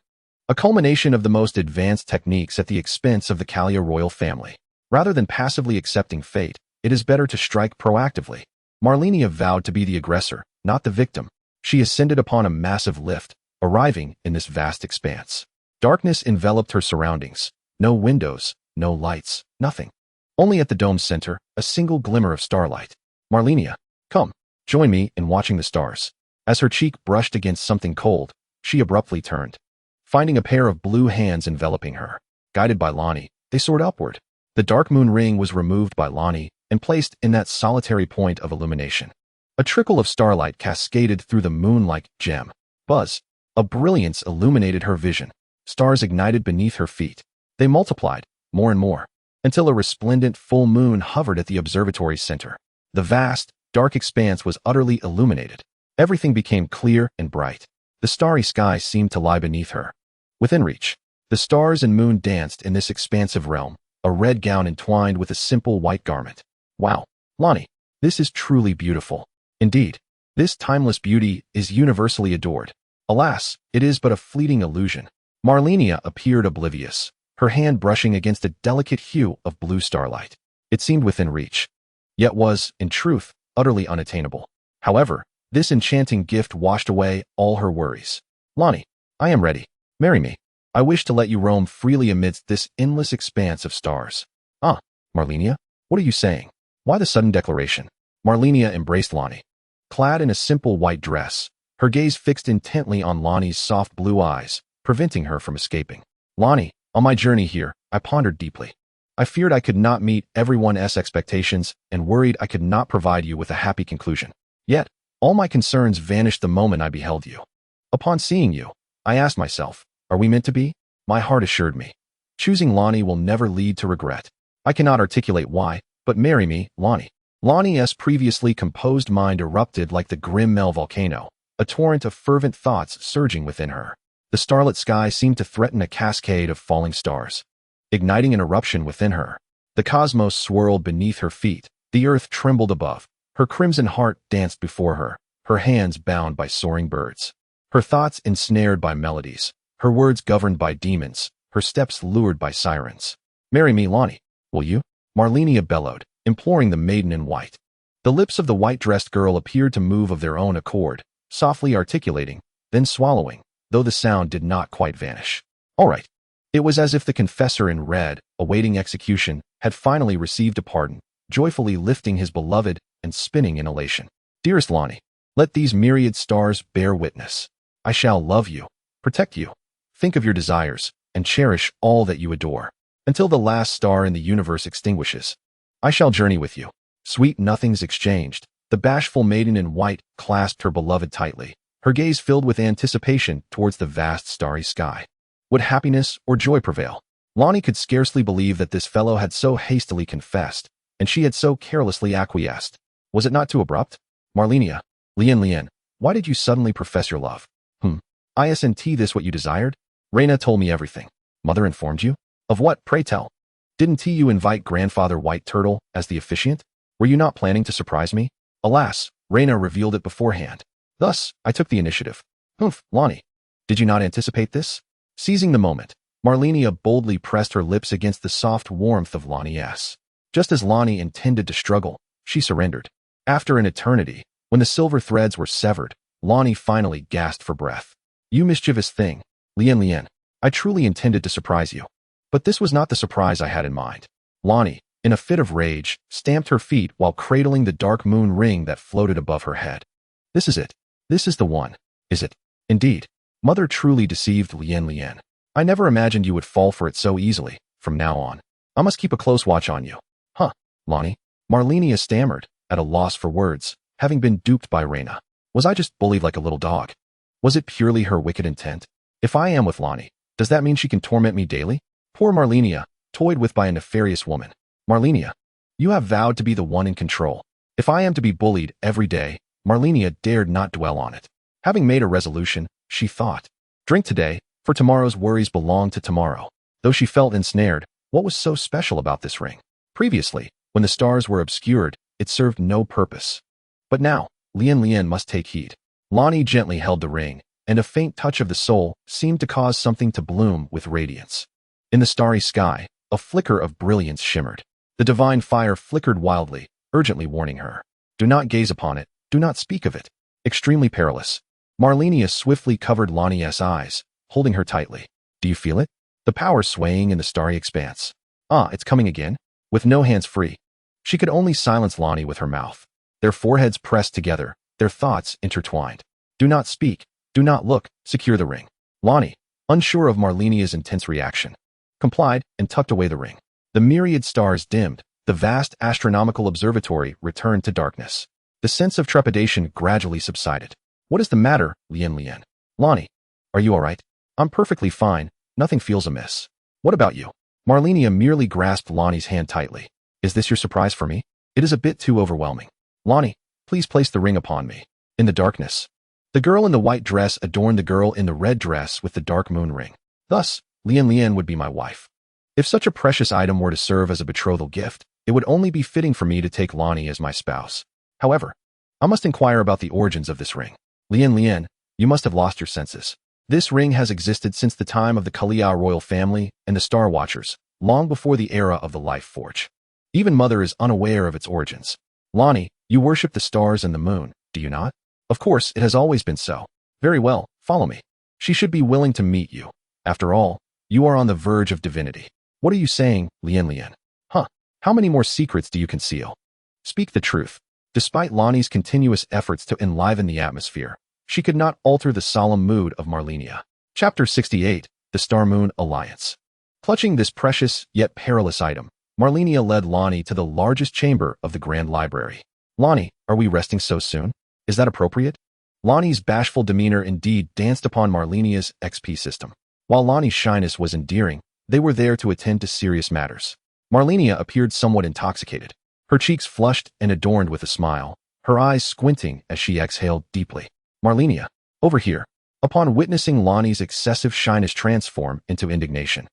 A culmination of the most advanced techniques at the expense of the Kalia royal family. Rather than passively accepting fate, it is better to strike proactively. Malenia vowed to be the aggressor, not the victim. She ascended upon a massive lift, arriving in this vast expanse. Darkness enveloped her surroundings. No windows, no lights, nothing. Only at the dome's center, a single glimmer of starlight. Malenia, come, join me in watching the stars. As her cheek brushed against something cold, she abruptly turned, finding a pair of blue hands enveloping her. Guided by Lonnie, they soared upward. The dark moon ring was removed by Lonnie and placed in that solitary point of illumination. A trickle of starlight cascaded through the moon-like gem. Buzz. A brilliance illuminated her vision. Stars ignited beneath her feet. They multiplied, more and more, until a resplendent full moon hovered at the observatory's center. The vast, dark expanse was utterly illuminated. Everything became clear and bright. The starry sky seemed to lie beneath her. Within reach, the stars and moon danced in this expansive realm, a red gown entwined with a simple white garment. Wow, Lonnie, this is truly beautiful. Indeed, this timeless beauty is universally adored. Alas, it is but a fleeting illusion. Malenia appeared oblivious, her hand brushing against a delicate hue of blue starlight. It seemed within reach, yet was, in truth, utterly unattainable. However, this enchanting gift washed away all her worries. Lonnie, I am ready. Marry me. I wish to let you roam freely amidst this endless expanse of stars. Malenia, what are you saying? Why the sudden declaration? Malenia embraced Lonnie. Clad in a simple white dress, her gaze fixed intently on Lonnie's soft blue eyes, preventing her from escaping. Lonnie, on my journey here, I pondered deeply. I feared I could not meet everyone's expectations and worried I could not provide you with a happy conclusion. Yet, all my concerns vanished the moment I beheld you. Upon seeing you, I asked myself, are we meant to be? My heart assured me. Choosing Lonnie will never lead to regret. I cannot articulate why, but marry me, Lonnie. Lonnie's previously composed mind erupted like the grim Mel volcano, a torrent of fervent thoughts surging within her. The starlit sky seemed to threaten a cascade of falling stars, igniting an eruption within her. The cosmos swirled beneath her feet, the earth trembled above, her crimson heart danced before her, her hands bound by soaring birds, her thoughts ensnared by melodies, her words governed by demons, her steps lured by sirens. Marry me, Lonnie, will you? Malenia bellowed, imploring the maiden in white. The lips of the white-dressed girl appeared to move of their own accord, softly articulating, then swallowing, though the sound did not quite vanish. All right. It was as if the confessor in red, awaiting execution, had finally received a pardon, joyfully lifting his beloved and spinning in elation. Dearest Lonnie, let these myriad stars bear witness. I shall love you, protect you, think of your desires, and cherish all that you adore, until the last star in the universe extinguishes. I shall journey with you. Sweet nothings exchanged, the bashful maiden in white clasped her beloved tightly, her gaze filled with anticipation towards the vast starry sky. Would happiness or joy prevail? Lonnie could scarcely believe that this fellow had so hastily confessed, and she had so carelessly acquiesced. Was it not too abrupt? Malenia, Lien, why did you suddenly profess your love? Isn't this what you desired? Reyna told me everything. Mother informed you? Of what, pray tell? Didn't you invite Grandfather White Turtle as the officiant? Were you not planning to surprise me? Alas, Reyna revealed it beforehand. Thus, I took the initiative. Lonnie, did you not anticipate this? Seizing the moment, Malenia boldly pressed her lips against the soft warmth of Lonnie's. Just as Lonnie intended to struggle, she surrendered. After an eternity, when the silver threads were severed, Lonnie finally gasped for breath. You mischievous thing, Lien, I truly intended to surprise you. But this was not the surprise I had in mind. Lonnie, in a fit of rage, stamped her feet while cradling the dark moon ring that floated above her head. This is it. This is the one. Is it? Indeed. Mother truly deceived Lien. I never imagined you would fall for it so easily. From now on, I must keep a close watch on you. Lonnie? Malenia stammered, at a loss for words, having been duped by Reyna. Was I just bullied like a little dog? Was it purely her wicked intent? If I am with Lonnie, does that mean she can torment me daily? Poor Malenia, toyed with by a nefarious woman. Malenia, you have vowed to be the one in control. If I am to be bullied every day, Malenia dared not dwell on it. Having made a resolution, she thought, drink today, for tomorrow's worries belong to tomorrow. Though she felt ensnared, what was so special about this ring? Previously, when the stars were obscured, it served no purpose. But now, Lien must take heed. Lonnie gently held the ring, and a faint touch of the soul seemed to cause something to bloom with radiance. In the starry sky, a flicker of brilliance shimmered. The divine fire flickered wildly, urgently warning her. Do not gaze upon it, do not speak of it. Extremely perilous. Malenia swiftly covered Lonnie's eyes, holding her tightly. Do you feel it? The power swaying in the starry expanse. It's coming again. With no hands free. She could only silence Lonnie with her mouth. Their foreheads pressed together, their thoughts intertwined. Do not speak, do not look, secure the ring. Lonnie, unsure of Malenia's intense reaction, complied and tucked away the ring. The myriad stars dimmed, the vast astronomical observatory returned to darkness. The sense of trepidation gradually subsided. What is the matter, Lien? Lonnie, are you all right? I'm perfectly fine, nothing feels amiss. What about you? Malenia merely grasped Lonnie's hand tightly. Is this your surprise for me? It is a bit too overwhelming. Lonnie, please place the ring upon me. In the darkness. The girl in the white dress adorned the girl in the red dress with the dark moon ring. Thus, Lien would be my wife. If such a precious item were to serve as a betrothal gift, it would only be fitting for me to take Lonnie as my spouse. However, I must inquire about the origins of this ring. Lien, you must have lost your senses. This ring has existed since the time of the Kalia royal family and the Star Watchers, long before the era of the Life Forge. Even Mother is unaware of its origins. Lonnie, you worship the stars and the moon, do you not? Of course, it has always been so. Very well, follow me. She should be willing to meet you. After all, you are on the verge of divinity. What are you saying, Lien? How many more secrets do you conceal? Speak the truth. Despite Lonnie's continuous efforts to enliven the atmosphere, she could not alter the solemn mood of Malenia. Chapter 68, The Star Moon Alliance. Clutching this precious yet perilous item, Malenia led Lonnie to the largest chamber of the Grand Library. Lonnie, are we resting so soon? Is that appropriate? Lonnie's bashful demeanor indeed danced upon Malenia's XP system. While Lonnie's shyness was endearing, they were there to attend to serious matters. Malenia appeared somewhat intoxicated, her cheeks flushed and adorned with a smile, her eyes squinting as she exhaled deeply. Malenia, over here. Upon witnessing Lonnie's excessive shyness transform into indignation,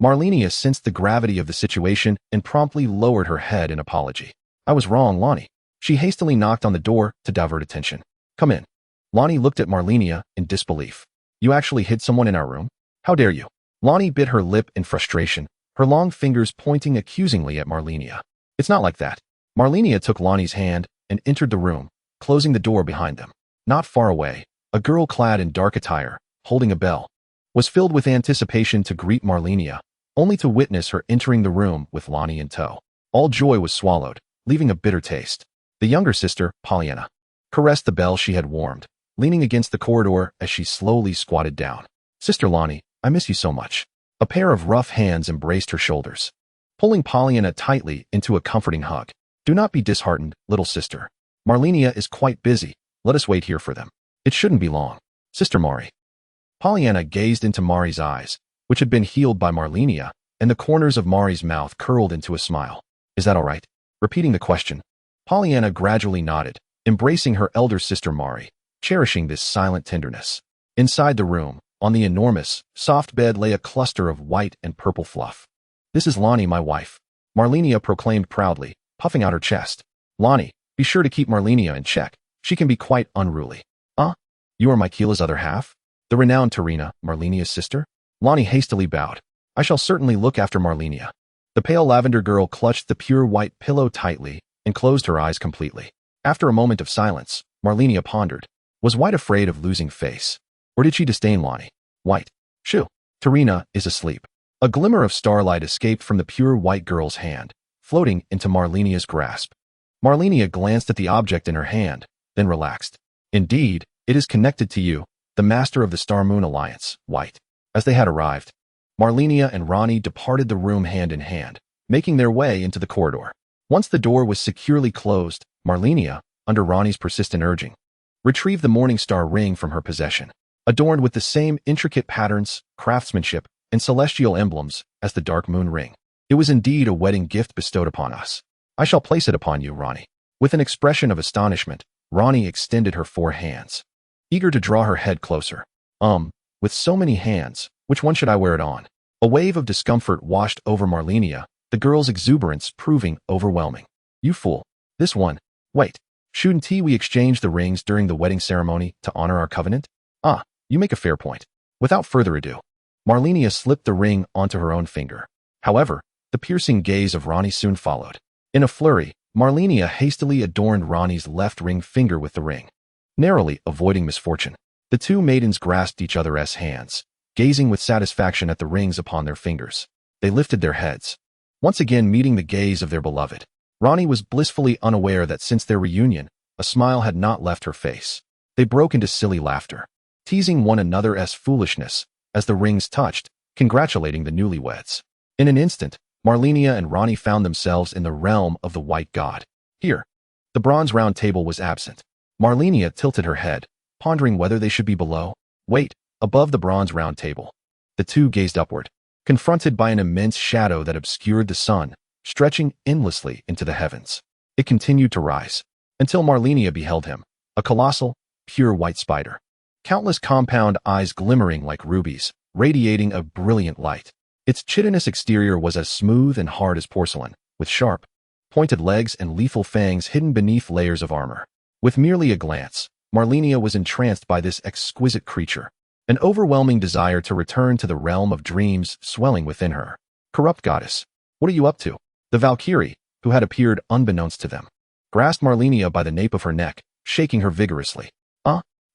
Malenia sensed the gravity of the situation and promptly lowered her head in apology. I was wrong, Lonnie. She hastily knocked on the door to divert attention. Come in. Lonnie looked at Malenia in disbelief. You actually hid someone in our room? How dare you? Lonnie bit her lip in frustration, her long fingers pointing accusingly at Malenia. It's not like that. Malenia took Lonnie's hand and entered the room, closing the door behind them. Not far away, a girl clad in dark attire, holding a bell, was filled with anticipation to greet Malenia, only to witness her entering the room with Lonnie in tow. All joy was swallowed, leaving a bitter taste. The younger sister, Pollyanna, caressed the bell she had warmed, leaning against the corridor as she slowly squatted down. Sister Lonnie, I miss you so much. A pair of rough hands embraced her shoulders, pulling Pollyanna tightly into a comforting hug. Do not be disheartened, little sister. Malenia is quite busy. Let us wait here for them. It shouldn't be long. Sister Mari. Pollyanna gazed into Mari's eyes, which had been healed by Malenia, and the corners of Mari's mouth curled into a smile. Is that all right? Repeating the question, Pollyanna gradually nodded, embracing her elder sister Mari, cherishing this silent tenderness. Inside the room, on the enormous, soft bed lay a cluster of white and purple fluff. This is Lonnie, my wife, Malenia proclaimed proudly, puffing out her chest. Lonnie, be sure to keep Malenia in check. She can be quite unruly. You are Miquella's other half? The renowned Tarina, Malenia's sister? Lonnie hastily bowed. I shall certainly look after Malenia. The pale lavender girl clutched the pure white pillow tightly and closed her eyes completely. After a moment of silence, Malenia pondered. Was White afraid of losing face? Or did she disdain Lonnie? White. Shoo. Tarina is asleep. A glimmer of starlight escaped from the pure white girl's hand, floating into Malenia's grasp. Malenia glanced at the object in her hand, then relaxed. Indeed, it is connected to you, the master of the Star Moon Alliance, White. As they had arrived, Malenia and Ronnie departed the room hand in hand, making their way into the corridor. Once the door was securely closed, Malenia, under Ronnie's persistent urging, retrieved the Morning Star ring from her possession, adorned with the same intricate patterns, craftsmanship, and celestial emblems as the Dark Moon ring. It was indeed a wedding gift bestowed upon us. I shall place it upon you, Ronnie. With an expression of astonishment, Ronnie extended her 4 hands, eager to draw her head closer. With so many hands, which one should I wear it on? A wave of discomfort washed over Malenia, the girl's exuberance proving overwhelming. You fool. This one. Wait. Shouldn't we exchange the rings during the wedding ceremony to honor our covenant? You make a fair point. Without further ado, Malenia slipped the ring onto her own finger. However, the piercing gaze of Ronnie soon followed. In a flurry, Malenia hastily adorned Ronnie's left ring finger with the ring, narrowly avoiding misfortune. The two maidens grasped each other's hands, gazing with satisfaction at the rings upon their fingers. They lifted their heads, once again meeting the gaze of their beloved. Ronnie was blissfully unaware that since their reunion, a smile had not left her face. They broke into silly laughter, teasing one another's foolishness as the rings touched, congratulating the newlyweds. In an instant, Malenia and Ronnie found themselves in the realm of the White God. Here, the bronze round table was absent. Malenia tilted her head, pondering whether they should be below, above the bronze round table. The two gazed upward, confronted by an immense shadow that obscured the sun, stretching endlessly into the heavens. It continued to rise, until Malenia beheld him, a colossal, pure white spider. Countless compound eyes glimmering like rubies, radiating a brilliant light. Its chitinous exterior was as smooth and hard as porcelain, with sharp, pointed legs and lethal fangs hidden beneath layers of armor. With merely a glance, Malenia was entranced by this exquisite creature, an overwhelming desire to return to the realm of dreams swelling within her. Corrupt goddess, what are you up to? The Valkyrie, who had appeared unbeknownst to them, grasped Malenia by the nape of her neck, shaking her vigorously.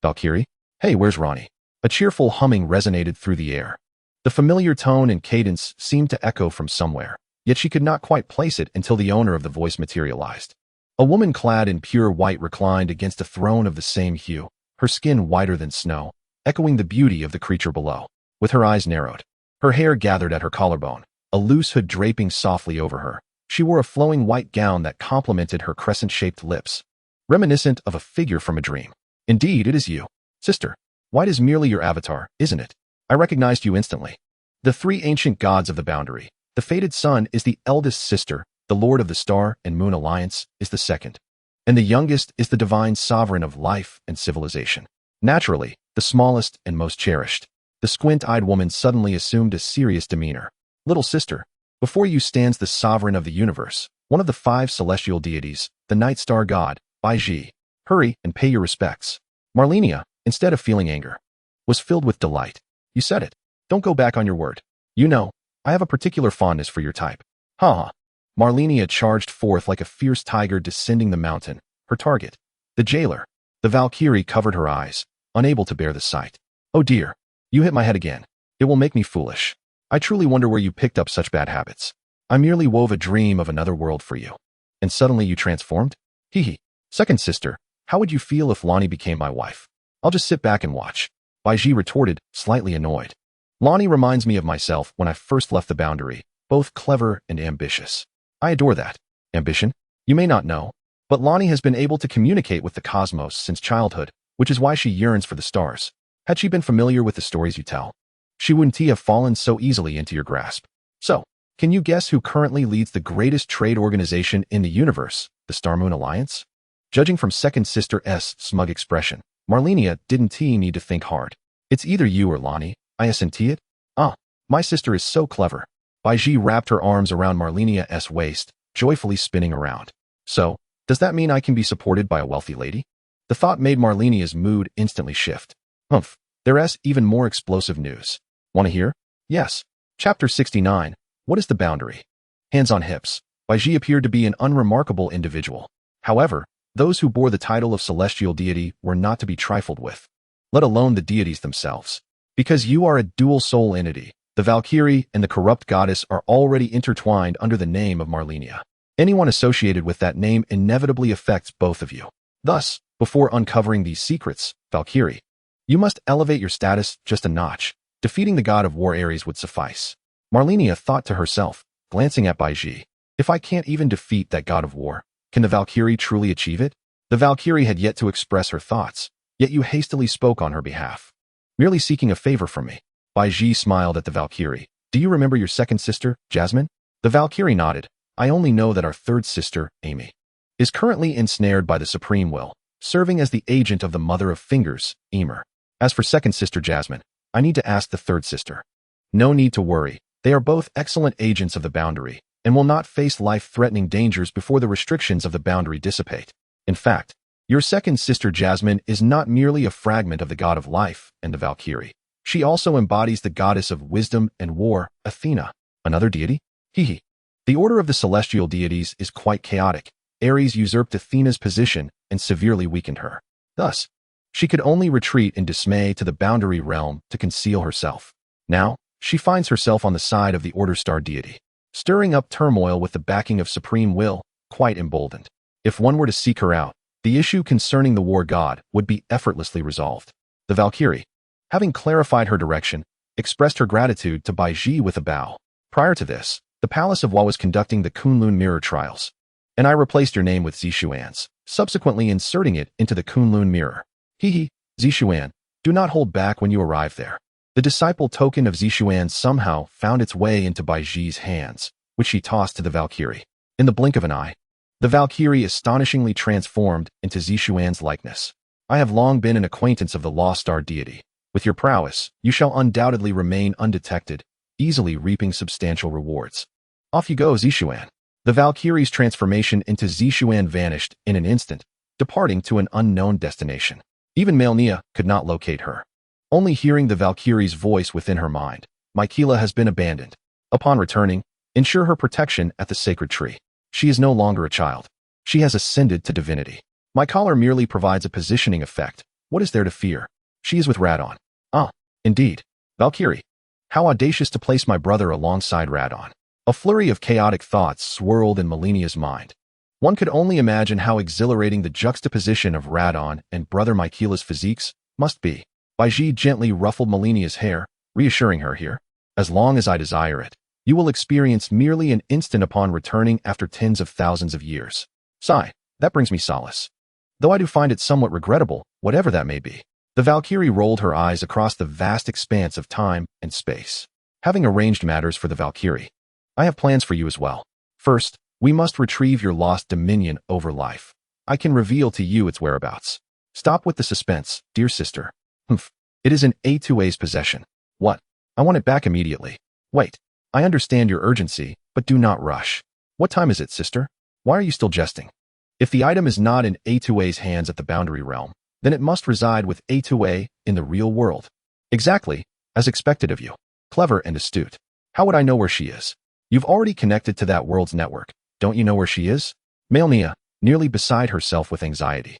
Valkyrie? Hey, where's Ronnie? A cheerful humming resonated through the air. The familiar tone and cadence seemed to echo from somewhere, yet she could not quite place it until the owner of the voice materialized. A woman clad in pure white reclined against a throne of the same hue, her skin whiter than snow, echoing the beauty of the creature below. With her eyes narrowed, her hair gathered at her collarbone, a loose hood draping softly over her, she wore a flowing white gown that complemented her crescent-shaped lips, reminiscent of a figure from a dream. Indeed, it is you, sister. White is merely your avatar, isn't it? I recognized you instantly. The three ancient gods of the boundary. The fated sun is the eldest sister, the lord of the star and moon alliance is the second, and the youngest is the divine sovereign of life and civilization. Naturally, the smallest and most cherished. The squint-eyed woman suddenly assumed a serious demeanor. Little sister, before you stands the sovereign of the universe, one of the 5 celestial deities, the night star god, Baiji. Hurry and pay your respects. Malenia, instead of feeling anger, was filled with delight. You said it. Don't go back on your word. You know, I have a particular fondness for your type. Ha ha. Malenia charged forth like a fierce tiger descending the mountain. Her target, the jailer. The Valkyrie covered her eyes, unable to bear the sight. Oh dear, you hit my head again. It will make me foolish. I truly wonder where you picked up such bad habits. I merely wove a dream of another world for you. And suddenly you transformed? Hee hee. Second sister, how would you feel if Lonnie became my wife? I'll just sit back and watch. Baiji retorted, slightly annoyed. Lonnie reminds me of myself when I first left the boundary, both clever and ambitious. I adore that. Ambition? You may not know, but Lonnie has been able to communicate with the cosmos since childhood, which is why she yearns for the stars. Had she been familiar with the stories you tell, she wouldn't have fallen so easily into your grasp. So, can you guess who currently leads the greatest trade organization in the universe, the Star Moon Alliance? Judging from second sister's smug expression, Malenia didn't need to think hard. It's either you or Lonnie, I assent it. Ah, my sister is so clever. Baiji wrapped her arms around Malenia's waist, joyfully spinning around. So, does that mean I can be supported by a wealthy lady? The thought made Malenia's mood instantly shift. Humph, there's even more explosive news. Want to hear? Yes. Chapter 69. What is the boundary? Hands on hips. Baiji appeared to be an unremarkable individual. However, those who bore the title of celestial deity were not to be trifled with, let alone the deities themselves. Because you are a dual soul entity, the Valkyrie and the corrupt goddess are already intertwined under the name of Malenia. Anyone associated with that name inevitably affects both of you. Thus, before uncovering these secrets, Valkyrie, you must elevate your status just a notch. Defeating the god of war Ares would suffice. Malenia thought to herself, glancing at Baiji. If I can't even defeat that god of war, can the Valkyrie truly achieve it? The Valkyrie had yet to express her thoughts, yet you hastily spoke on her behalf. Merely seeking a favor from me. Baiji smiled at the Valkyrie. Do you remember your second sister, Jasmine? The Valkyrie nodded. I only know that our third sister, Amy, is currently ensnared by the Supreme Will, serving as the agent of the Mother of Fingers, Emer. As for second sister Jasmine, I need to ask the third sister. No need to worry. They are both excellent agents of the boundary, and will not face life-threatening dangers before the restrictions of the boundary dissipate. In fact, your second sister Jasmine is not merely a fragment of the god of life and the Valkyrie. She also embodies the goddess of wisdom and war, Athena. Another deity? Hee. The order of the celestial deities is quite chaotic. Ares usurped Athena's position and severely weakened her. Thus, she could only retreat in dismay to the boundary realm to conceal herself. Now, she finds herself on the side of the Order Star deity, stirring up turmoil with the backing of Supreme Will, quite emboldened. If one were to seek her out, the issue concerning the war god would be effortlessly resolved. The Valkyrie, having clarified her direction, expressed her gratitude to Baiji with a bow. Prior to this, the Palace of Wa was conducting the Kunlun mirror trials, and I replaced your name with Zishuan's, subsequently inserting it into the Kunlun mirror. Hee, Zishuan, do not hold back when you arrive there. The disciple token of Zishuan somehow found its way into Baiji's hands, which she tossed to the Valkyrie. In the blink of an eye, the Valkyrie astonishingly transformed into Zishuan's likeness. I have long been an acquaintance of the Lost Star deity. With your prowess, you shall undoubtedly remain undetected, easily reaping substantial rewards. Off you go, Zishuan. The Valkyrie's transformation into Zishuan vanished in an instant, departing to an unknown destination. Even Malenia could not locate her. Only hearing the Valkyrie's voice within her mind, Miquella has been abandoned. Upon returning, ensure her protection at the sacred tree. She is no longer a child. She has ascended to divinity. My collar merely provides a positioning effect. What is there to fear? She is with Radahn. Ah, indeed. Valkyrie. How audacious to place my brother alongside Radahn. A flurry of chaotic thoughts swirled in Malenia's mind. One could only imagine how exhilarating the juxtaposition of Radahn and brother Miquella's physiques must be. Baiji gently ruffled Malenia's hair, reassuring her here. As long as I desire it, you will experience merely an instant upon returning after tens of thousands of years. Sigh, that brings me solace. Though I do find it somewhat regrettable, whatever that may be. The Valkyrie rolled her eyes across the vast expanse of time and space. Having arranged matters for the Valkyrie, I have plans for you as well. First, we must retrieve your lost dominion over life. I can reveal to you its whereabouts. Stop with the suspense, dear sister. Humph. It is in A2A's possession. What? I want it back immediately. Wait. I understand your urgency, but do not rush. What time is it, sister? Why are you still jesting? If the item is not in A2A's hands at the boundary realm, then it must reside with A2A in the real world. Exactly, as expected of you. Clever and astute. How would I know where she is? You've already connected to that world's network. Don't you know where she is? Malenia, nearly beside herself with anxiety,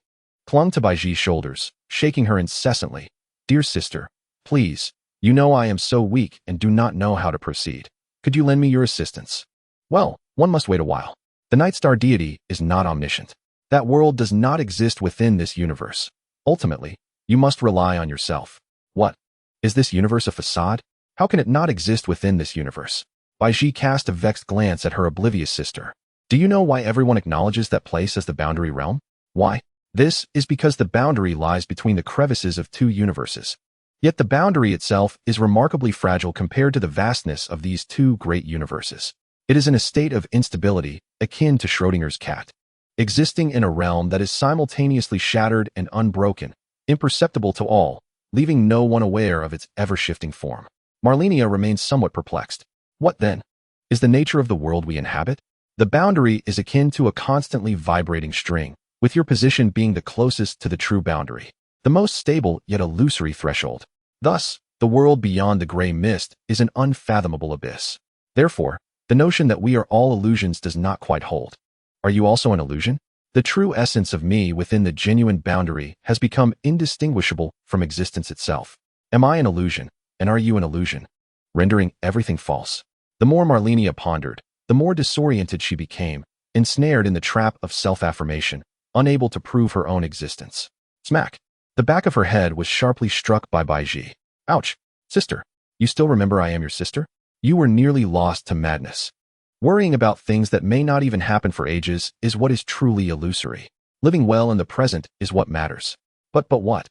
clung to Baiji's shoulders, shaking her incessantly. Dear sister, please, you know I am so weak and do not know how to proceed. Could you lend me your assistance? Well, one must wait a while. The Night Star deity is not omniscient. That world does not exist within this universe. Ultimately, you must rely on yourself. What? Is this universe a facade? How can it not exist within this universe? Baiji cast a vexed glance at her oblivious sister. Do you know why everyone acknowledges that place as the boundary realm? Why? This is because the boundary lies between the crevices of two universes. Yet the boundary itself is remarkably fragile compared to the vastness of these two great universes. It is in a state of instability akin to Schrodinger's cat, existing in a realm that is simultaneously shattered and unbroken, imperceptible to all, leaving no one aware of its ever-shifting form. Malenia remains somewhat perplexed. What then? Is the nature of the world we inhabit? The boundary is akin to a constantly vibrating string, with your position being the closest to the true boundary, the most stable yet illusory threshold. Thus, the world beyond the gray mist is an unfathomable abyss. Therefore, the notion that we are all illusions does not quite hold. Are you also an illusion? The true essence of me within the genuine boundary has become indistinguishable from existence itself. Am I an illusion, and are you an illusion? Rendering everything false. The more Malenia pondered, the more disoriented she became, ensnared in the trap of self-affirmation, unable to prove her own existence. Smack! The back of her head was sharply struck by Baiji. Ouch! Sister, you still remember I am your sister? You were nearly lost to madness. Worrying about things that may not even happen for ages is what is truly illusory. Living well in the present is what matters. But what?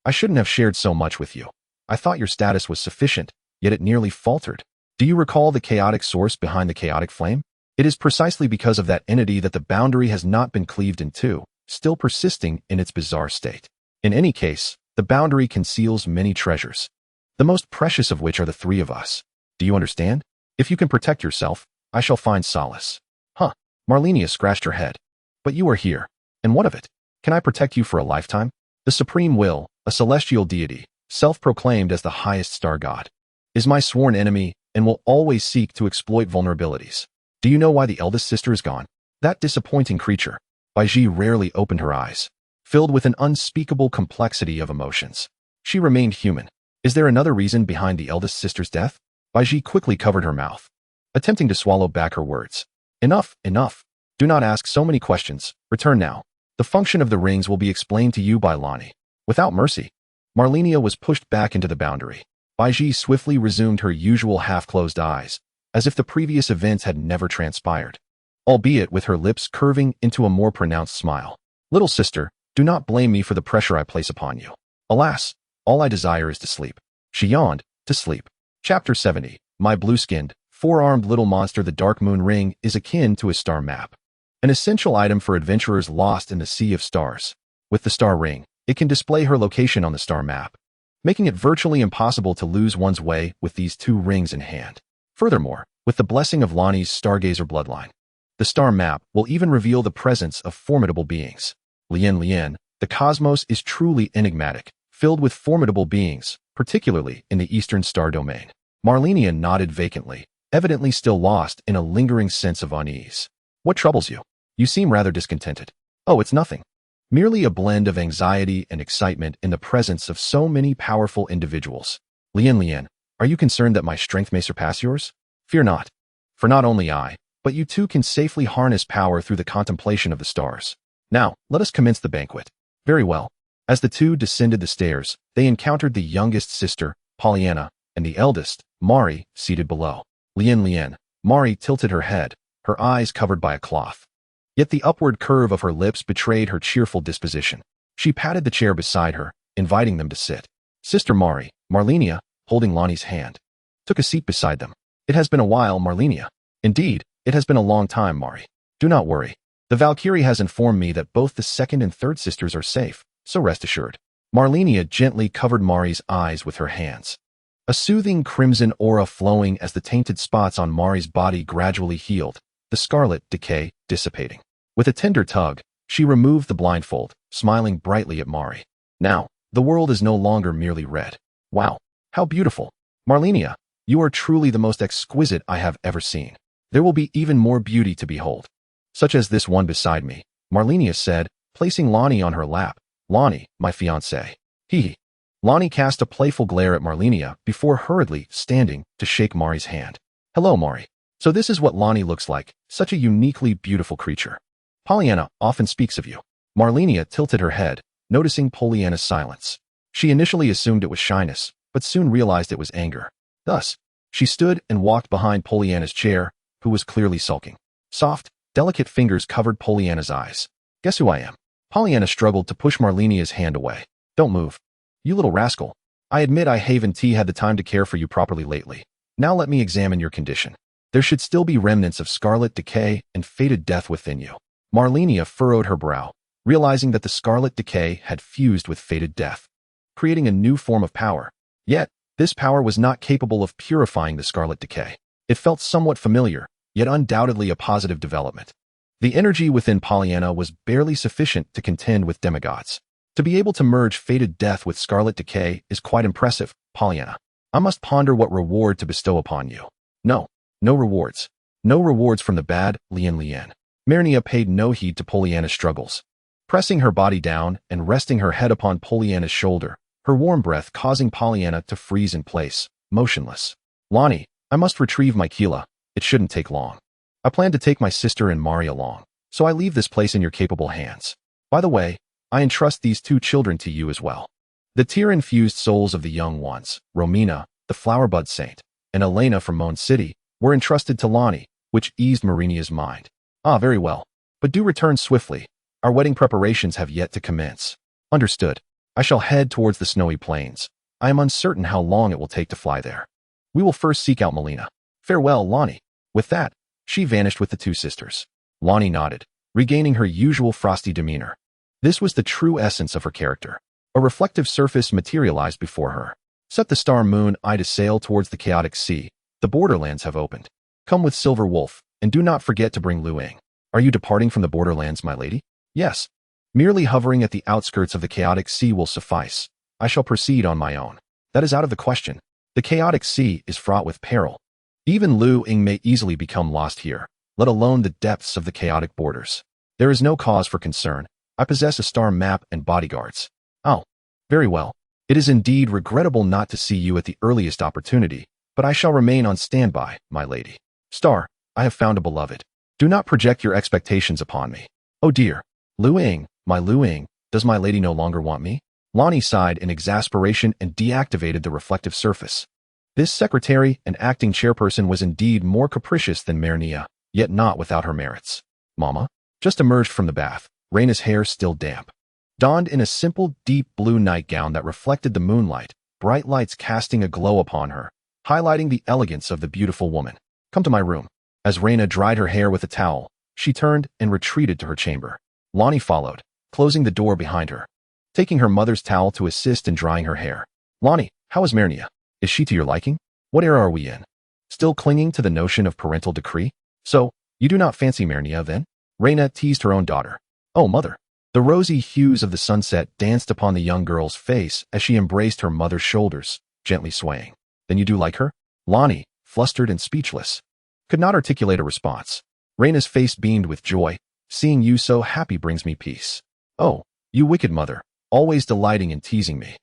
I shouldn't have shared so much with you. I thought your status was sufficient, yet it nearly faltered. Do you recall the chaotic source behind the chaotic flame? It is precisely because of that entity that the boundary has not been cleaved in two, still persisting in its bizarre state. In any case, the boundary conceals many treasures, the most precious of which are the three of us. Do you understand? If you can protect yourself, I shall find solace. Huh. Malenia scratched her head. But you are here. And what of it? Can I protect you for a lifetime? The Supreme Will, a celestial deity, self-proclaimed as the highest star god, is my sworn enemy and will always seek to exploit vulnerabilities. Do you know why the eldest sister is gone? That disappointing creature. Baiji rarely opened her eyes, filled with an unspeakable complexity of emotions. She remained human. Is there another reason behind the eldest sister's death? Baiji quickly covered her mouth, attempting to swallow back her words. Enough, enough. Do not ask so many questions. Return now. The function of the rings will be explained to you by Lonnie. Without mercy. Malenia was pushed back into the boundary. Baiji swiftly resumed her usual half-closed eyes, as if the previous events had never transpired, albeit with her lips curving into a more pronounced smile. Little sister, do not blame me for the pressure I place upon you. Alas, all I desire is to sleep. She yawned, to sleep. Chapter 70. My blue-skinned, four-armed little monster. The Dark Moon Ring is akin to a star map, an essential item for adventurers lost in the sea of stars. With the star ring, it can display her location on the star map, making it virtually impossible to lose one's way with these two rings in hand. Furthermore, with the blessing of Lonnie's stargazer bloodline, the star map will even reveal the presence of formidable beings. Lien, the cosmos is truly enigmatic, filled with formidable beings, particularly in the eastern star domain. Malenia nodded vacantly, evidently still lost in a lingering sense of unease. What troubles you? You seem rather discontented. Oh, it's nothing. Merely a blend of anxiety and excitement in the presence of so many powerful individuals. Lien, are you concerned that my strength may surpass yours? Fear not. For not only I, but you two can safely harness power through the contemplation of the stars. Now, let us commence the banquet. Very well. As the two descended the stairs, they encountered the youngest sister, Pollyanna, and the eldest, Mari, seated below. Lien. Mari tilted her head, her eyes covered by a cloth. Yet the upward curve of her lips betrayed her cheerful disposition. She patted the chair beside her, inviting them to sit. Sister Mari, Malenia, holding Lonnie's hand, took a seat beside them. It has been a while, Malenia. Indeed, it has been a long time, Mari. Do not worry. The Valkyrie has informed me that both the second and third sisters are safe, so rest assured. Malenia gently covered Mari's eyes with her hands. A soothing crimson aura flowing as the tainted spots on Mari's body gradually healed, the scarlet decay dissipating. With a tender tug, she removed the blindfold, smiling brightly at Mari. Now, the world is no longer merely red. Wow, how beautiful. Malenia, you are truly the most exquisite I have ever seen. There will be even more beauty to behold. Such as this one beside me, Malenia said, placing Lonnie on her lap. Lonnie, my fiancé. Hee. Lonnie cast a playful glare at Malenia before hurriedly standing to shake Mari's hand. Hello, Mari. So this is what Lonnie looks like, such a uniquely beautiful creature. Pollyanna often speaks of you. Malenia tilted her head, noticing Pollyanna's silence. She initially assumed it was shyness, but soon realized it was anger. Thus, she stood and walked behind Pollyanna's chair, who was clearly sulking. Soft, delicate fingers covered Pollyanna's eyes. Guess who I am? Pollyanna struggled to push Malenia's hand away. Don't move. You little rascal. I admit I haven't had the time to care for you properly lately. Now let me examine your condition. There should still be remnants of scarlet decay and fated death within you. Malenia furrowed her brow, realizing that the scarlet decay had fused with fated death, creating a new form of power. Yet, this power was not capable of purifying the scarlet decay. It felt somewhat familiar, yet undoubtedly a positive development. The energy within Pollyanna was barely sufficient to contend with demigods. To be able to merge fated death with scarlet decay is quite impressive, Pollyanna. I must ponder what reward to bestow upon you. No rewards. No rewards from the bad, Lien. Malenia paid no heed to Pollyanna's struggles. Pressing her body down and resting her head upon Pollyanna's shoulder, her warm breath causing Pollyanna to freeze in place, motionless. Lonnie, I must retrieve Miquella. It shouldn't take long. I plan to take my sister and Mari along, so I leave this place in your capable hands. By the way, I entrust these two children to you as well. The tear-infused souls of the young ones, Romina, the flowerbud saint, and Elena from Moan City, were entrusted to Lonnie, which eased Malenia's mind. Ah, very well. But do return swiftly. Our wedding preparations have yet to commence. Understood. I shall head towards the snowy plains. I am uncertain how long it will take to fly there. We will first seek out Malenia. Farewell, Lonnie. With that, she vanished with the two sisters. Lonnie nodded, regaining her usual frosty demeanor. This was the true essence of her character. A reflective surface materialized before her. Set the star moon eye to sail towards the chaotic sea. The borderlands have opened. Come with Silver Wolf, and do not forget to bring Luang. Are you departing from the borderlands, my lady? Yes. Merely hovering at the outskirts of the chaotic sea will suffice. I shall proceed on my own. That is out of the question. The chaotic sea is fraught with peril. Even Luang may easily become lost here, let alone the depths of the chaotic borders. There is no cause for concern. I possess a star map and bodyguards. Oh, very well. It is indeed regrettable not to see you at the earliest opportunity, but I shall remain on standby, my lady. Star, I have found a beloved. Do not project your expectations upon me. Oh dear. Luang, my Luang, does my lady no longer want me? Lonnie sighed in exasperation and deactivated the reflective surface. This secretary and acting chairperson was indeed more capricious than Malenia, yet not without her merits. Mama, just emerged from the bath, Raina's hair still damp. Donned in a simple, deep blue nightgown that reflected the moonlight, bright lights casting a glow upon her, highlighting the elegance of the beautiful woman. Come to my room. As Raina dried her hair with a towel, she turned and retreated to her chamber. Lonnie followed, closing the door behind her. Taking her mother's towel to assist in drying her hair. Lonnie, how is Malenia? Is she to your liking? What era are we in? Still clinging to the notion of parental decree? So, you do not fancy Malenia then? Raina teased her own daughter. Oh, mother. The rosy hues of the sunset danced upon the young girl's face as she embraced her mother's shoulders, gently swaying. Then you do like her? Lonnie, flustered and speechless, could not articulate a response. Raina's face beamed with joy. Seeing you so happy brings me peace. Oh, you wicked mother, always delighting in teasing me.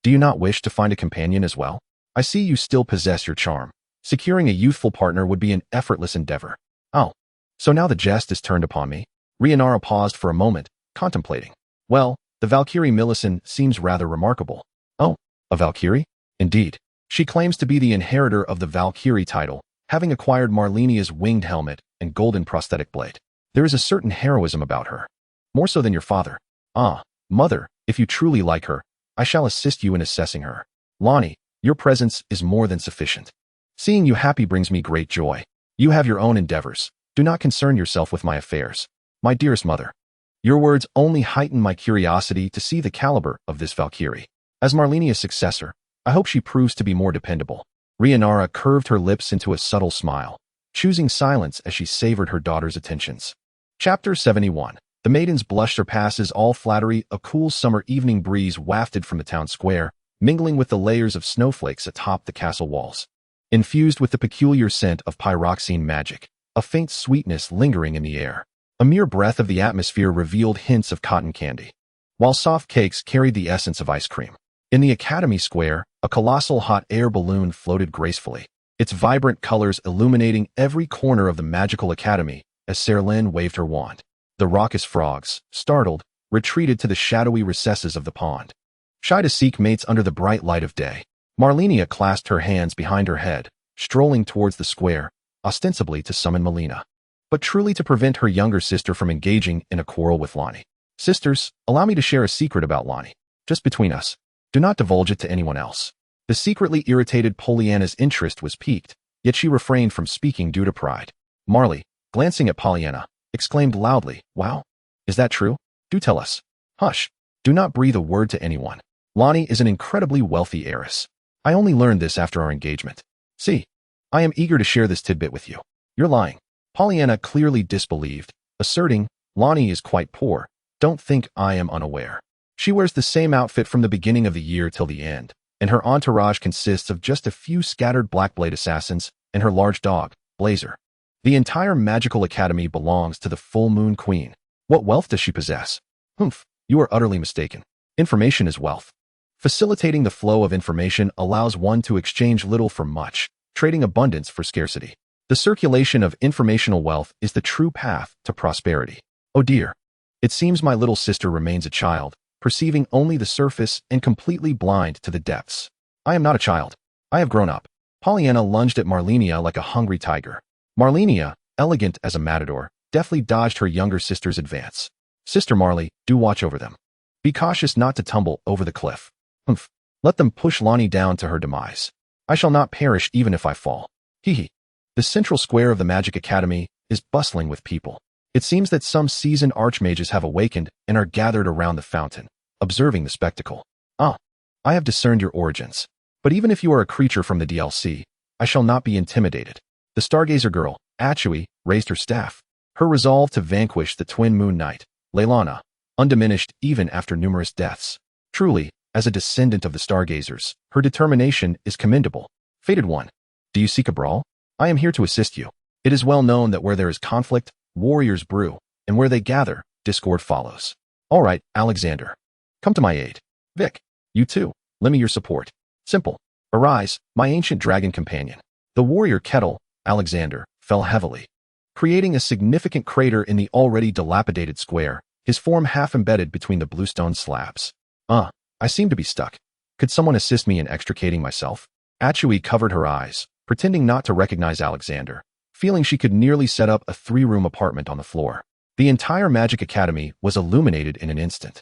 Do you not wish to find a companion as well? I see you still possess your charm. Securing a youthful partner would be an effortless endeavor. Oh, So now the jest is turned upon me? Rhaenyra paused for a moment, contemplating. Well, the Valkyrie Millicent seems rather remarkable. Oh, a Valkyrie? Indeed. She claims to be the inheritor of the Valkyrie title, having acquired Malenia's winged helmet and golden prosthetic blade. There is a certain heroism about her. More so than your father. Ah, mother, if you truly like her, I shall assist you in assessing her. Lonnie, your presence is more than sufficient. Seeing you happy brings me great joy. You have your own endeavors. Do not concern yourself with my affairs. My dearest mother, your words only heighten my curiosity to see the caliber of this Valkyrie. As Malenia's successor, I hope she proves to be more dependable. Rhaenyra curved her lips into a subtle smile, choosing silence as she savored her daughter's attentions. Chapter 71. The maidens blush surpasses all flattery. A cool summer evening breeze wafted from the town square, mingling with the layers of snowflakes atop the castle walls. Infused with the peculiar scent of pyroxene magic, a faint sweetness lingering in the air. A mere breath of the atmosphere revealed hints of cotton candy, while soft cakes carried the essence of ice cream. In the Academy Square, a colossal hot air balloon floated gracefully, its vibrant colors illuminating every corner of the magical academy as Serlin waved her wand. The raucous frogs, startled, retreated to the shadowy recesses of the pond, shy to seek mates under the bright light of day. Malenia clasped her hands behind her head, strolling towards the square, ostensibly to summon Malenia, but truly to prevent her younger sister from engaging in a quarrel with Lonnie. Sisters, allow me to share a secret about Lonnie. Just between us. Do not divulge it to anyone else. The secretly irritated Pollyanna's interest was piqued, yet she refrained from speaking due to pride. Marley, glancing at Pollyanna, exclaimed loudly, Wow, is that true? Do tell us. Hush. Do not breathe a word to anyone. Lonnie is an incredibly wealthy heiress. I only learned this after our engagement. See, I am eager to share this tidbit with you. You're lying. Pollyanna clearly disbelieved, asserting, Lonnie is quite poor. Don't think I am unaware. She wears the same outfit from the beginning of the year till the end, and her entourage consists of just a few scattered Blackblade assassins and her large dog, Blazer. The entire magical academy belongs to the Full Moon Queen. What wealth does she possess? Humph, you are utterly mistaken. Information is wealth. Facilitating the flow of information allows one to exchange little for much, trading abundance for scarcity. The circulation of informational wealth is the true path to prosperity. Oh dear. It seems my little sister remains a child, perceiving only the surface and completely blind to the depths. I am not a child. I have grown up. Pollyanna lunged at Malenia like a hungry tiger. Malenia, elegant as a matador, deftly dodged her younger sister's advance. Sister Marley, do watch over them. Be cautious not to tumble over the cliff. Humph. Let them push Lonnie down to her demise. I shall not perish even if I fall. Hee hee. The central square of the Magic Academy is bustling with people. It seems that some seasoned archmages have awakened and are gathered around the fountain, observing the spectacle. Ah, I have discerned your origins. But even if you are a creature from the DLC, I shall not be intimidated. The Stargazer girl, Achui, raised her staff. Her resolve to vanquish the Twin Moon Knight, Leilana, undiminished even after numerous deaths. Truly, as a descendant of the Stargazers, her determination is commendable. Fated One, do you seek a brawl? I am here to assist you. It is well known that where there is conflict, warriors brew, and where they gather, discord follows. All right, Alexander. Come to my aid. Vic, you too, lend me your support. Simple. Arise, my ancient dragon companion. The warrior Kettle, Alexander, fell heavily, creating a significant crater in the already dilapidated square, his form half embedded between the bluestone slabs. I seem to be stuck. Could someone assist me in extricating myself? Achui covered her eyes, pretending not to recognize Alexander, feeling she could nearly set up a 3-room apartment on the floor. The entire Magic Academy was illuminated in an instant.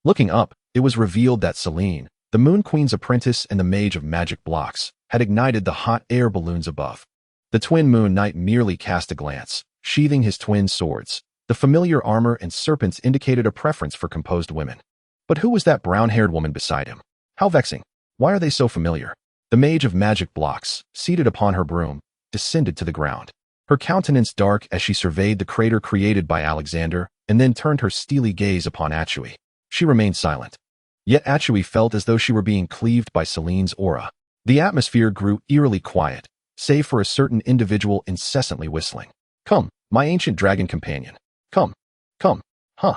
Looking up, it was revealed that Selene, the Moon Queen's apprentice and the Mage of Magic Blocks, had ignited the hot air balloons above. The Twin Moon Knight merely cast a glance, sheathing his twin swords. The familiar armor and serpents indicated a preference for composed women. But who was that brown-haired woman beside him? How vexing. Why are they so familiar? The Mage of Magic Blocks, seated upon her broom, descended to the ground. Her countenance dark as she surveyed the crater created by Alexander, and then turned her steely gaze upon Achui. She remained silent. Yet Achui felt as though she were being cleaved by Selene's aura. The atmosphere grew eerily quiet, save for a certain individual incessantly whistling. Come, my ancient dragon companion. Come. Come. Huh.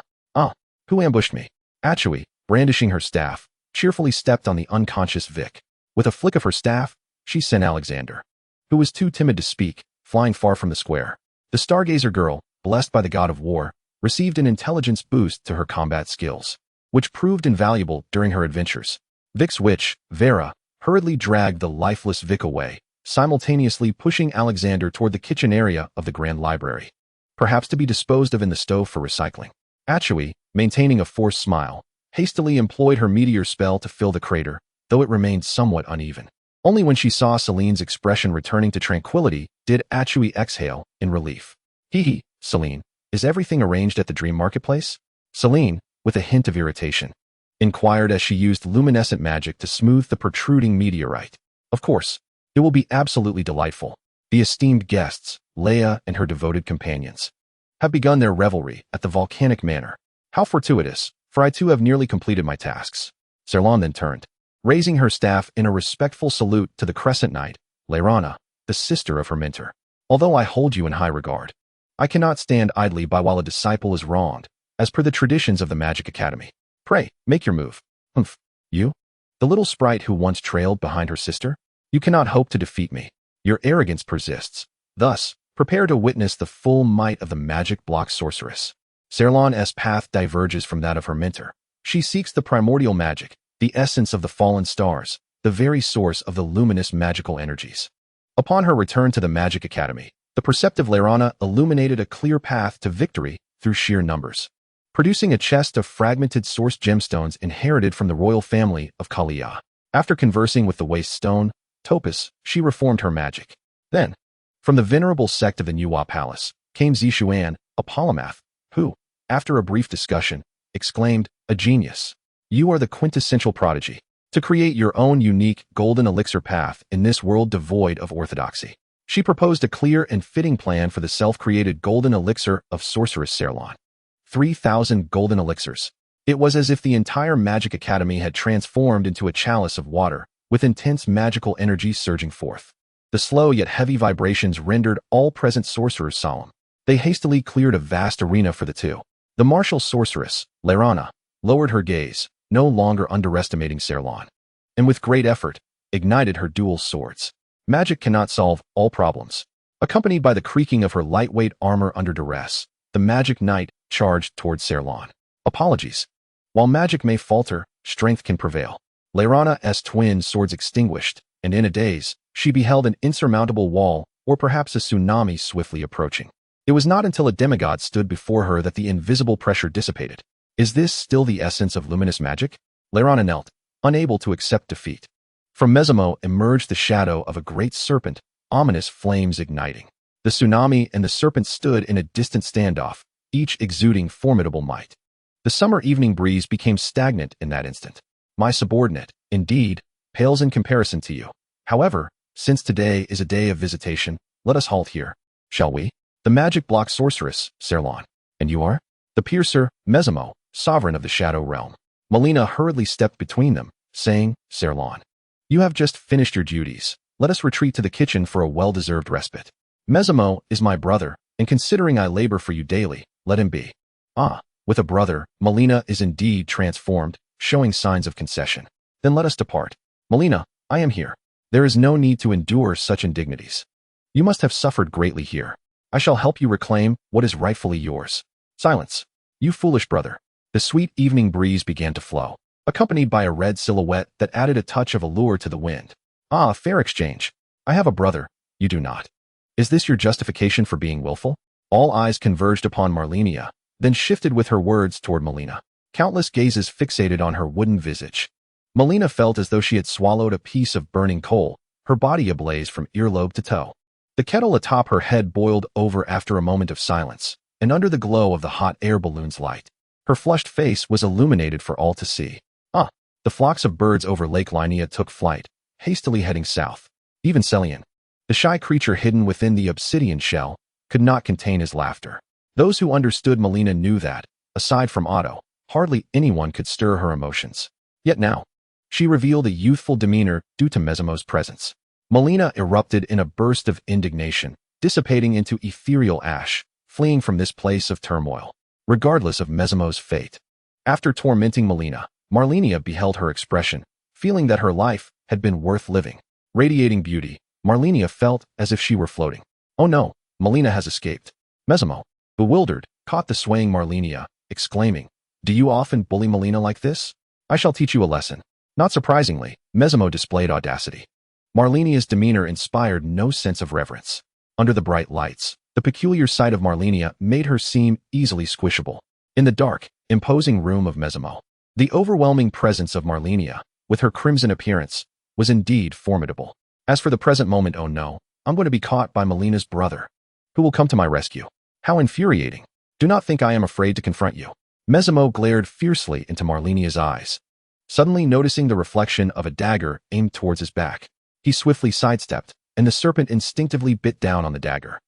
Who ambushed me? Achui, brandishing her staff, cheerfully stepped on the unconscious Vic. With a flick of her staff, she sent Alexander, who was too timid to speak, flying far from the square. The Stargazer girl, blessed by the god of war, received an intelligence boost to her combat skills, which proved invaluable during her adventures. Vic's witch, Vera, hurriedly dragged the lifeless Vic away, simultaneously pushing Alexander toward the kitchen area of the Grand Library, perhaps to be disposed of in the stove for recycling. Achui, maintaining a forced smile, hastily employed her meteor spell to fill the crater, though it remained somewhat uneven. Only when she saw Celine's expression returning to tranquility did Achui exhale in relief. Hee, Celine, is everything arranged at the dream marketplace? Celine, with a hint of irritation, inquired as she used luminescent magic to smooth the protruding meteorite. Of course, it will be absolutely delightful. The esteemed guests, Leia and her devoted companions, have begun their revelry at the volcanic manor. How fortuitous, for I too have nearly completed my tasks. Serlan then turned, raising her staff in a respectful salute to the Crescent Knight, Laerana, the sister of her mentor. Although I hold you in high regard, I cannot stand idly by while a disciple is wronged, as per the traditions of the Magic Academy. Pray, make your move. Humph, you? The little sprite who once trailed behind her sister? You cannot hope to defeat me. Your arrogance persists. Thus, prepare to witness the full might of the magic block sorceress. Serlan's path diverges from that of her mentor. She seeks the primordial magic, the essence of the fallen stars, the very source of the luminous magical energies. Upon her return to the Magic Academy, the perceptive Laerana illuminated a clear path to victory through sheer numbers, producing a chest of fragmented source gemstones inherited from the royal family of Kalia. After conversing with the waste stone, Topus, she reformed her magic. Then, from the venerable sect of the Nuwa Palace, came Zishuan, a polymath, who, after a brief discussion, exclaimed, "A genius. You are the quintessential prodigy to create your own unique golden elixir path in this world devoid of orthodoxy." She proposed a clear and fitting plan for the self-created golden elixir of Sorceress Serlan. 3,000 golden elixirs. It was as if the entire Magic Academy had transformed into a chalice of water, with intense magical energy surging forth. The slow yet heavy vibrations rendered all present sorcerers solemn. They hastily cleared a vast arena for the two. The martial sorceress, Laerana, lowered her gaze, no longer underestimating Serlan, and with great effort, ignited her dual swords. Magic cannot solve all problems. Accompanied by the creaking of her lightweight armor under duress, the Magic Knight charged towards Serlan. Apologies. While magic may falter, strength can prevail. Laerana's twin swords extinguished, and in a daze, she beheld an insurmountable wall, or perhaps a tsunami swiftly approaching. It was not until a demigod stood before her that the invisible pressure dissipated. Is this still the essence of luminous magic? Laerana knelt, unable to accept defeat. From Mesamo emerged the shadow of a great serpent, ominous flames igniting. The tsunami and the serpent stood in a distant standoff, each exuding formidable might. The summer evening breeze became stagnant in that instant. My subordinate, indeed, pales in comparison to you. However, since today is a day of visitation, let us halt here. Shall we? The magic block sorceress, Serlan. And you are? The piercer, Mesamo, sovereign of the Shadow Realm. Malenia hurriedly stepped between them, saying, Serlan, you have just finished your duties. Let us retreat to the kitchen for a well-deserved respite. Mesamo is my brother, and considering I labor for you daily, let him be. Ah, with a brother, Malenia is indeed transformed, showing signs of concession. Then let us depart. Malenia, I am here. There is no need to endure such indignities. You must have suffered greatly here. I shall help you reclaim what is rightfully yours. Silence. You foolish brother. The sweet evening breeze began to flow, accompanied by a red silhouette that added a touch of allure to the wind. Ah, fair exchange. I have a brother. You do not. Is this your justification for being willful? All eyes converged upon Malenia, then shifted with her words toward Malenia. Countless gazes fixated on her wooden visage. Malenia felt as though she had swallowed a piece of burning coal, her body ablaze from earlobe to toe. The kettle atop her head boiled over after a moment of silence, and under the glow of the hot air balloon's light, her flushed face was illuminated for all to see. Ah! The flocks of birds over Lake Linnea took flight, hastily heading south. Even Celian, the shy creature hidden within the obsidian shell, could not contain his laughter. Those who understood Malenia knew that, aside from Otto, hardly anyone could stir her emotions. Yet now, she revealed a youthful demeanor due to Mesamo's presence. Malenia erupted in a burst of indignation, dissipating into ethereal ash, fleeing from this place of turmoil, regardless of Mesamo's fate. After tormenting Malenia beheld her expression, feeling that her life had been worth living. Radiating beauty, Malenia felt as if she were floating. Oh no, Malenia has escaped. Mesemo, bewildered, caught the swaying Malenia, exclaiming, "Do you often bully Malenia like this? I shall teach you a lesson." Not surprisingly, Mesemo displayed audacity. Malenia's demeanor inspired no sense of reverence. Under the bright lights, the peculiar sight of Malenia made her seem easily squishable. In the dark, imposing room of Mesemo, the overwhelming presence of Malenia, with her crimson appearance, was indeed formidable. As for the present moment, oh no, I'm going to be caught by Malenia's brother, who will come to my rescue. How infuriating. Do not think I am afraid to confront you. Mesemo glared fiercely into Malenia's eyes, suddenly noticing the reflection of a dagger aimed towards his back. He swiftly sidestepped, and the serpent instinctively bit down on the dagger.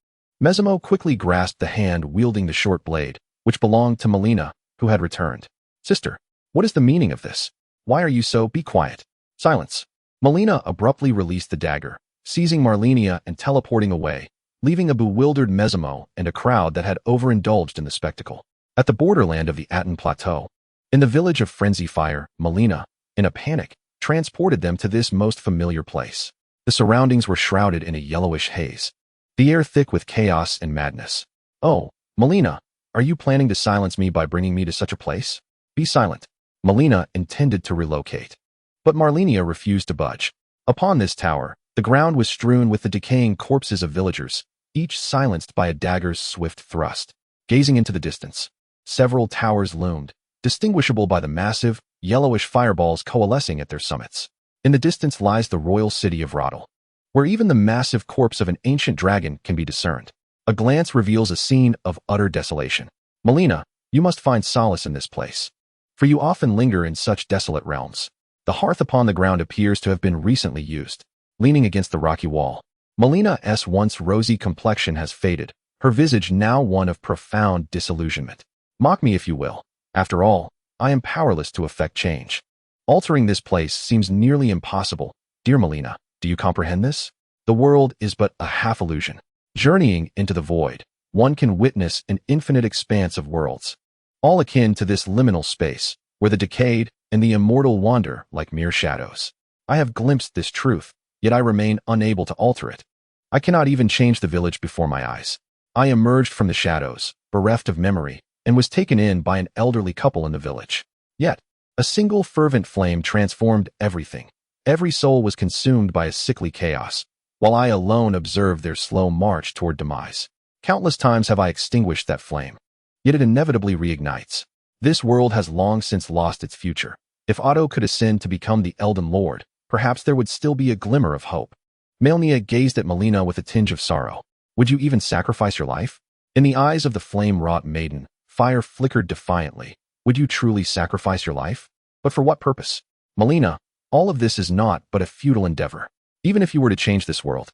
Mesemo quickly grasped the hand wielding the short blade, which belonged to Malenia, who had returned. "Sister, what is the meaning of this? Why are you so— Be quiet." Silence. Malenia abruptly released the dagger, seizing Malenia and teleporting away, leaving a bewildered Mesemo and a crowd that had overindulged in the spectacle. At the borderland of the Aten Plateau, in the village of Frenzy Fire, Malenia, in a panic, transported them to this most familiar place. The surroundings were shrouded in a yellowish haze, the air thick with chaos and madness. "Oh, Malenia, are you planning to silence me by bringing me to such a place? Be silent." Malenia intended to relocate, but Malenia refused to budge. Upon this tower, the ground was strewn with the decaying corpses of villagers, each silenced by a dagger's swift thrust. Gazing into the distance, several towers loomed, distinguishable by the massive, yellowish fireballs coalescing at their summits. In the distance lies the royal city of Radahn, where even the massive corpse of an ancient dragon can be discerned. A glance reveals a scene of utter desolation. "Malenia, you must find solace in this place, for you often linger in such desolate realms." The hearth upon the ground appears to have been recently used. Leaning against the rocky wall, Malenia's once rosy complexion has faded, her visage now one of profound disillusionment. "Mock me if you will. After all, I am powerless to effect change. Altering this place seems nearly impossible. Dear Malenia, do you comprehend this? The world is but a half illusion. Journeying into the void, one can witness an infinite expanse of worlds, all akin to this liminal space, where the decayed and the immortal wander like mere shadows. I have glimpsed this truth, yet I remain unable to alter it. I cannot even change the village before my eyes. I emerged from the shadows, bereft of memory, and was taken in by an elderly couple in the village. Yet, a single fervent flame transformed everything. Every soul was consumed by a sickly chaos, while I alone observed their slow march toward demise. Countless times have I extinguished that flame, yet it inevitably reignites. This world has long since lost its future. If Otto could ascend to become the Elden Lord, perhaps there would still be a glimmer of hope." Malenia gazed at Malenia with a tinge of sorrow. "Would you even sacrifice your life?" In the eyes of the flame-wrought maiden, fire flickered defiantly. "Would you truly sacrifice your life? But for what purpose? Malenia, all of this is naught but a futile endeavor. Even if you were to change this world,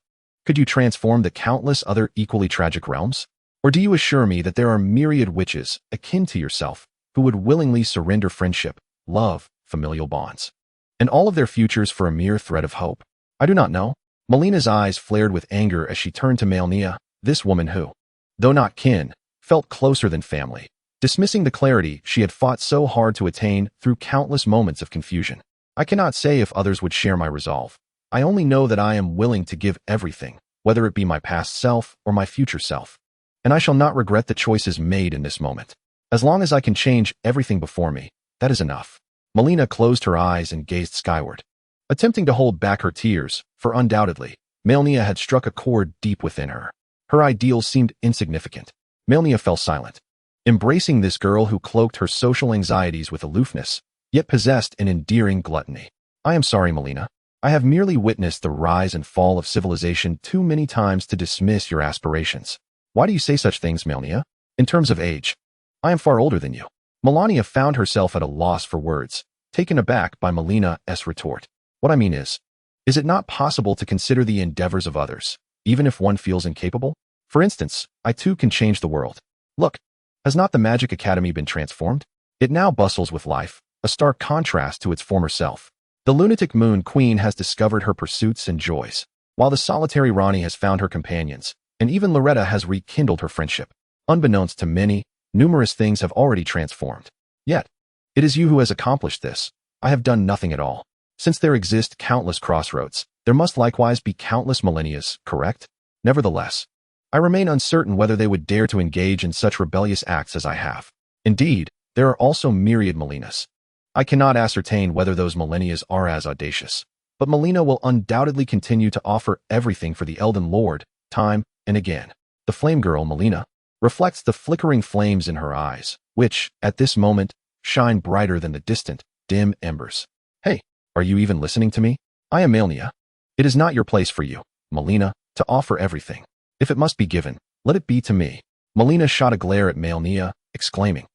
could you transform the countless other equally tragic realms? Or do you assure me that there are myriad witches, akin to yourself, who would willingly surrender friendship, love, familial bonds, and all of their futures for a mere thread of hope? I do not know." Malenia's eyes flared with anger as she turned to Malenia, this woman who, though not kin, felt closer than family, dismissing the clarity she had fought so hard to attain through countless moments of confusion. "I cannot say if others would share my resolve. I only know that I am willing to give everything, whether it be my past self or my future self. And I shall not regret the choices made in this moment. As long as I can change everything before me, that is enough." Malenia closed her eyes and gazed skyward, attempting to hold back her tears, for undoubtedly, Malenia had struck a chord deep within her. Her ideals seemed insignificant. Malenia fell silent, embracing this girl who cloaked her social anxieties with aloofness, yet possessed an endearing gluttony. "I am sorry, Malenia. I have merely witnessed the rise and fall of civilization too many times to dismiss your aspirations." "Why do you say such things, Malenia? In terms of age, I am far older than you." Malenia found herself at a loss for words, taken aback by Malenia's retort. "What I mean is it not possible to consider the endeavors of others, even if one feels incapable? For instance, I too can change the world. Look, has not the Magic Academy been transformed? It now bustles with life, a stark contrast to its former self. The lunatic Moon Queen has discovered her pursuits and joys, while the solitary Rani has found her companions, and even Loretta has rekindled her friendship. Unbeknownst to many, numerous things have already transformed. Yet, it is you who has accomplished this. I have done nothing at all. Since there exist countless crossroads, there must likewise be countless millennias, correct? Nevertheless, I remain uncertain whether they would dare to engage in such rebellious acts as I have. Indeed, there are also myriad Malinas. I cannot ascertain whether those Malenias are as audacious, but Malenia will undoubtedly continue to offer everything for the Elden Lord, time and again. The flame girl, Malenia, reflects the flickering flames in her eyes, which, at this moment, shine brighter than the distant, dim embers. Hey, are you even listening to me? I am Malenia. It is not your place for you, Malenia, to offer everything. If it must be given, let it be to me. Malenia shot a glare at Malenia, exclaiming,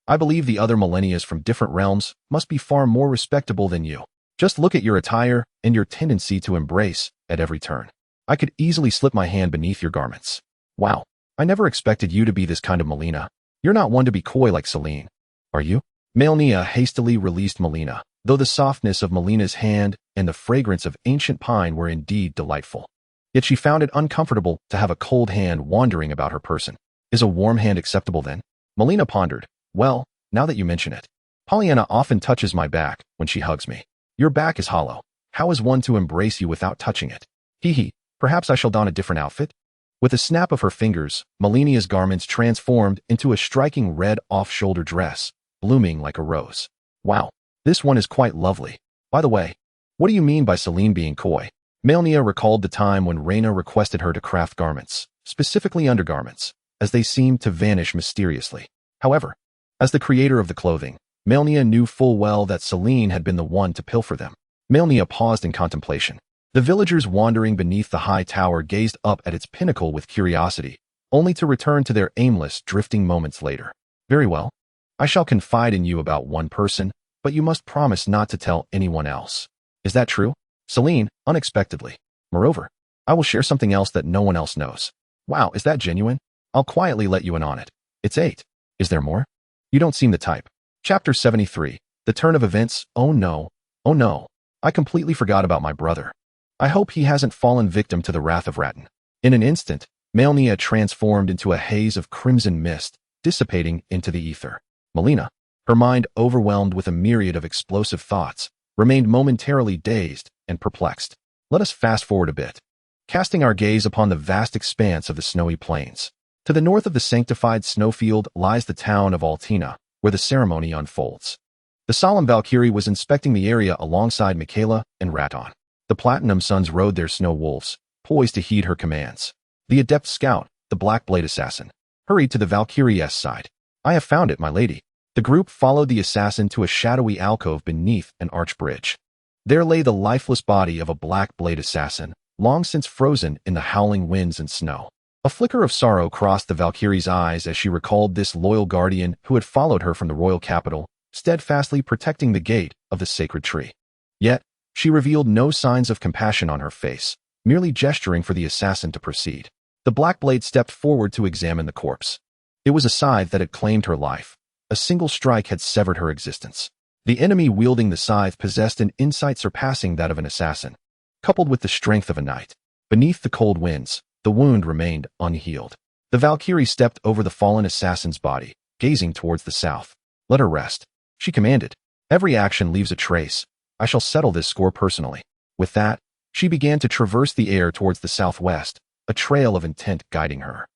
I believe the other Malenias from different realms must be far more respectable than you. Just look at your attire and your tendency to embrace at every turn. I could easily slip my hand beneath your garments. Wow, I never expected you to be this kind of Malenia. You're not one to be coy like Selene. Are you? Malenia hastily released Malenia, though the softness of Malena's hand and the fragrance of ancient pine were indeed delightful. Yet she found it uncomfortable to have a cold hand wandering about her person. Is a warm hand acceptable then? Malenia pondered. Well, now that you mention it, Pollyanna often touches my back when she hugs me. Your back is hollow. How is one to embrace you without touching it? Hee, perhaps I shall don a different outfit? With a snap of her fingers, Malenia's garments transformed into a striking red off-shoulder dress, blooming like a rose. Wow, this one is quite lovely. By the way, what do you mean by Selene being coy? Malenia recalled the time when Reyna requested her to craft garments, specifically undergarments, as they seemed to vanish mysteriously. However, as the creator of the clothing, Malenia knew full well that Selene had been the one to pilfer them. Malenia paused in contemplation. The villagers wandering beneath the high tower gazed up at its pinnacle with curiosity, only to return to their aimless, drifting moments later. Very well. I shall confide in you about one person, but you must promise not to tell anyone else. Is that true? Selene, unexpectedly. Moreover, I will share something else that no one else knows. Wow, is that genuine? I'll quietly let you in on it. It's 8. Is there more? You don't seem the type. Chapter 73. The turn of events. Oh no. Oh no. I completely forgot about my brother. I hope he hasn't fallen victim to the wrath of Radahn. In an instant, Malenia transformed into a haze of crimson mist, dissipating into the ether. Malenia, her mind overwhelmed with a myriad of explosive thoughts, remained momentarily dazed and perplexed. Let us fast forward a bit, casting our gaze upon the vast expanse of the snowy plains. To the north of the sanctified snowfield lies the town of Altina, where the ceremony unfolds. The solemn Valkyrie was inspecting the area alongside Miquella and Radahn. The Platinum Sons rode their snow wolves, poised to heed her commands. The adept scout, the Black Blade Assassin, hurried to the Valkyrie's side. I have found it, my lady. The group followed the assassin to a shadowy alcove beneath an arch bridge. There lay the lifeless body of a Black Blade Assassin, long since frozen in the howling winds and snow. A flicker of sorrow crossed the Valkyrie's eyes as she recalled this loyal guardian who had followed her from the royal capital, steadfastly protecting the gate of the sacred tree. Yet, she revealed no signs of compassion on her face, merely gesturing for the assassin to proceed. The Black Blade stepped forward to examine the corpse. It was a scythe that had claimed her life. A single strike had severed her existence. The enemy wielding the scythe possessed an insight surpassing that of an assassin, coupled with the strength of a knight. Beneath the cold winds, the wound remained unhealed. The Valkyrie stepped over the fallen assassin's body, gazing towards the south. Let her rest, she commanded. Every action leaves a trace. I shall settle this score personally. With that, she began to traverse the air towards the southwest, a trail of intent guiding her.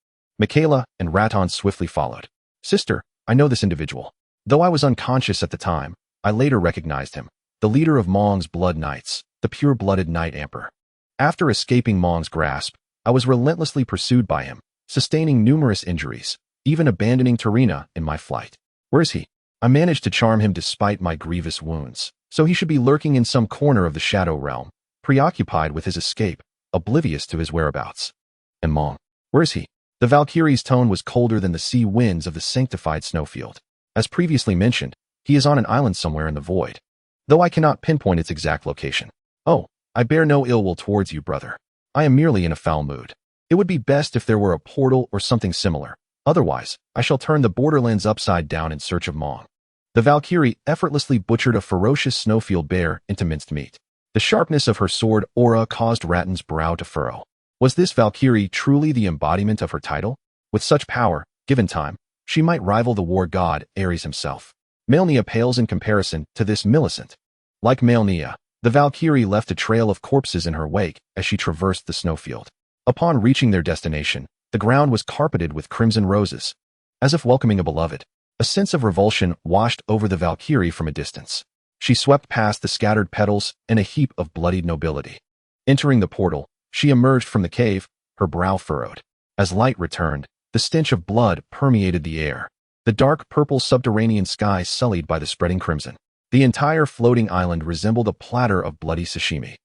Miquella and Radahn swiftly followed. Sister, I know this individual. Though I was unconscious at the time, I later recognized him, the leader of Mong's Blood Knights, the pure-blooded Knight Emperor. After escaping Mong's grasp, I was relentlessly pursued by him, sustaining numerous injuries, even abandoning Terina in my flight. Where is he? I managed to charm him despite my grievous wounds, so he should be lurking in some corner of the Shadow Realm, preoccupied with his escape, oblivious to his whereabouts. And Mong, where is he? The Valkyrie's tone was colder than the sea winds of the sanctified snowfield. As previously mentioned, he is on an island somewhere in the void, though I cannot pinpoint its exact location. Oh, I bear no ill will towards you, brother. I am merely in a foul mood. It would be best if there were a portal or something similar. Otherwise, I shall turn the borderlands upside down in search of Mong. The Valkyrie effortlessly butchered a ferocious snowfield bear into minced meat. The sharpness of her sword aura caused Radahn's brow to furrow. Was this Valkyrie truly the embodiment of her title? With such power, given time, she might rival the war god Ares himself. Malenia pales in comparison to this Millicent. Like Malenia, the Valkyrie left a trail of corpses in her wake as she traversed the snowfield. Upon reaching their destination, The ground was carpeted with crimson roses, as if welcoming a beloved. A sense of revulsion washed over the Valkyrie from a distance. She swept past the scattered petals and a heap of bloodied nobility. Entering the portal, she emerged from the cave, her brow furrowed. As light returned, the stench of blood permeated the air, the dark purple subterranean sky sullied by the spreading crimson. The entire floating island resembled a platter of bloody sashimi,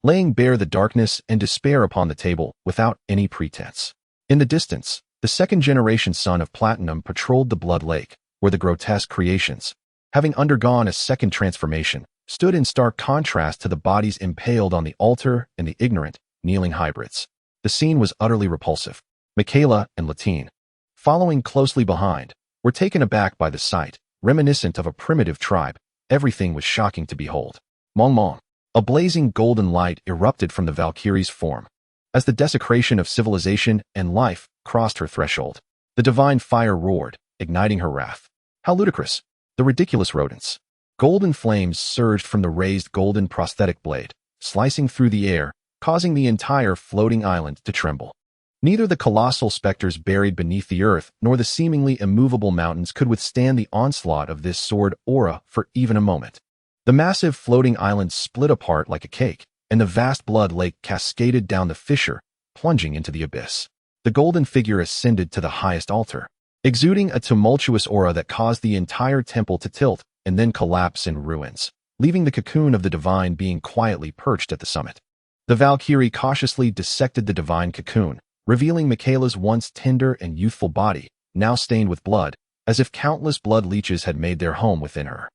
laying bare the darkness and despair upon the table without any pretense. In the distance, the second-generation son of Platinum patrolled the Blood Lake, where the grotesque creations, having undergone a second transformation, stood in stark contrast to the bodies impaled on the altar and the ignorant, kneeling hybrids. The scene was utterly repulsive. Miquella and Latine, following closely behind, were taken aback by the sight, reminiscent of a primitive tribe. Everything was shocking to behold. Mong Mong. A blazing golden light erupted from the Valkyrie's form. As the desecration of civilization and life crossed her threshold, the divine fire roared, igniting her wrath. How ludicrous! The ridiculous rodents. Golden flames surged from the raised golden prosthetic blade, slicing through the air, causing the entire floating island to tremble. Neither the colossal specters buried beneath the earth nor the seemingly immovable mountains could withstand the onslaught of this sword aura for even a moment. The massive floating island split apart like a cake, and the vast blood lake cascaded down the fissure, plunging into the abyss. The golden figure ascended to the highest altar, exuding a tumultuous aura that caused the entire temple to tilt and then collapse in ruins, leaving the cocoon of the divine being quietly perched at the summit. The Valkyrie cautiously dissected the divine cocoon, revealing Miquella's once tender and youthful body, now stained with blood, as if countless blood leeches had made their home within her.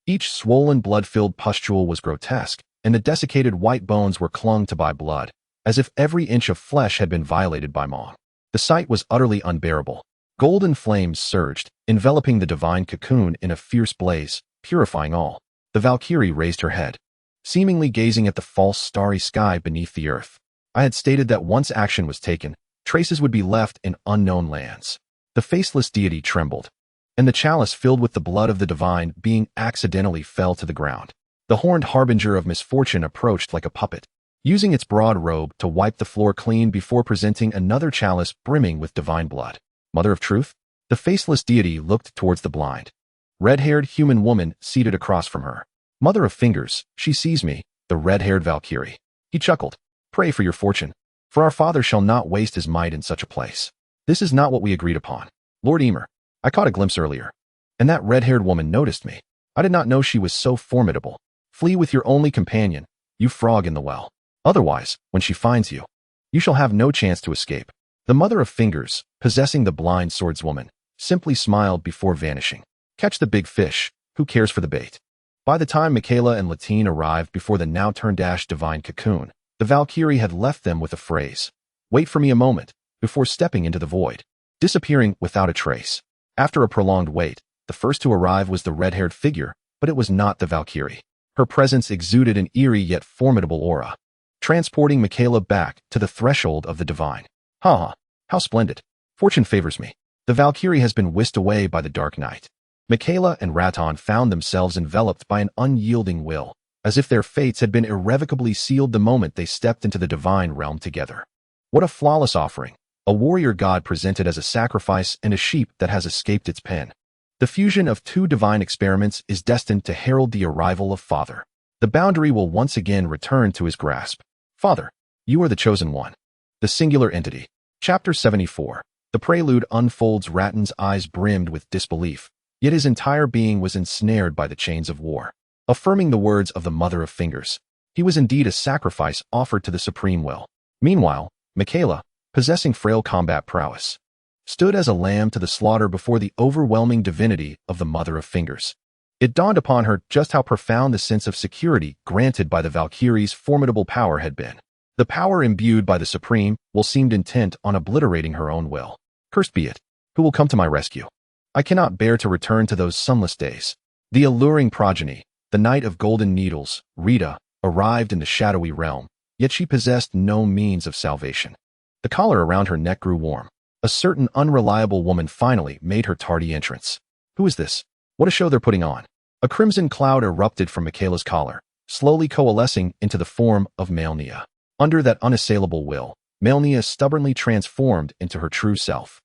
Each swollen blood-filled pustule was grotesque, and the desiccated white bones were clung to by blood, as if every inch of flesh had been violated by Mong. The sight was utterly unbearable. Golden flames surged, enveloping the divine cocoon in a fierce blaze, purifying all. The Valkyrie raised her head, seemingly gazing at the false starry sky beneath the earth. I had stated that once action was taken, traces would be left in unknown lands. The faceless deity trembled, and the chalice filled with the blood of the divine being accidentally fell to the ground. The horned harbinger of misfortune approached like a puppet, using its broad robe to wipe the floor clean before presenting another chalice brimming with divine blood. Mother of Truth? The faceless deity looked towards the blind, red-haired human woman seated across from her. Mother of Fingers, she sees me, the red-haired Valkyrie. He chuckled. Pray for your fortune, for our father shall not waste his might in such a place. This is not what we agreed upon. Lord Emer, I caught a glimpse earlier, and that red-haired woman noticed me. I did not know she was so formidable. Flee with your only companion, you frog in the well. Otherwise, when she finds you, you shall have no chance to escape. The Mother of Fingers, possessing the blind swordswoman, simply smiled before vanishing. Catch the big fish, who cares for the bait? By the time Miquella and Latine arrived before the now-turned-ash divine cocoon, the Valkyrie had left them with a phrase, "Wait for me a moment," before stepping into the void, disappearing without a trace. After a prolonged wait, the first to arrive was the red-haired figure, but it was not the Valkyrie. Her presence exuded an eerie yet formidable aura, transporting Miquella back to the threshold of the divine. Ha! How splendid! Fortune favors me. The Valkyrie has been whisked away by the dark night. Miquella and Radahn found themselves enveloped by an unyielding will, as if their fates had been irrevocably sealed the moment they stepped into the divine realm together. What a flawless offering, a warrior god presented as a sacrifice and a sheep that has escaped its pen. The fusion of two divine experiments is destined to herald the arrival of Father. The boundary will once again return to his grasp. Father, you are the chosen one. The singular entity. Chapter 74. The prelude unfolds. Rattahn's eyes brimmed with disbelief, yet his entire being was ensnared by the chains of war. Affirming the words of the Mother of Fingers, he was indeed a sacrifice offered to the supreme will. Meanwhile, Miquella, possessing frail combat prowess, stood as a lamb to the slaughter before the overwhelming divinity of the Mother of Fingers. It dawned upon her just how profound the sense of security granted by the Valkyrie's formidable power had been. The power imbued by the Supreme will seemed intent on obliterating her own will. Cursed be it, who will come to my rescue? I cannot bear to return to those sunless days. The alluring progeny, the Knight of Golden Needles, Rita, arrived in the shadowy realm, yet she possessed no means of salvation. The collar around her neck grew warm. A certain unreliable woman finally made her tardy entrance. Who is this? What a show they're putting on. A crimson cloud erupted from Miquella's collar, slowly coalescing into the form of Malenia. Under that unassailable will, Malenia stubbornly transformed into her true self.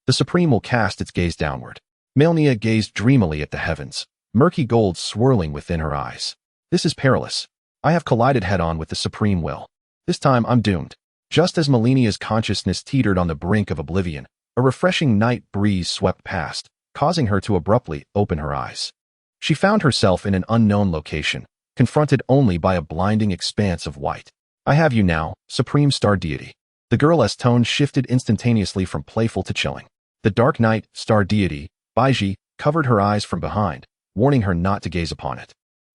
The Supreme will cast its gaze downward. Malenia gazed dreamily at the heavens, murky gold swirling within her eyes. This is perilous. I have collided head-on with the Supreme Will. This time I'm doomed. Just as Malenia's consciousness teetered on the brink of oblivion, a refreshing night breeze swept past, causing her to abruptly open her eyes. She found herself in an unknown location, confronted only by a blinding expanse of white. I have you now, Supreme Star Deity. The girl's tone shifted instantaneously from playful to chilling. The Dark Knight, Star Deity, Baiji, covered her eyes from behind, warning her not to gaze upon it,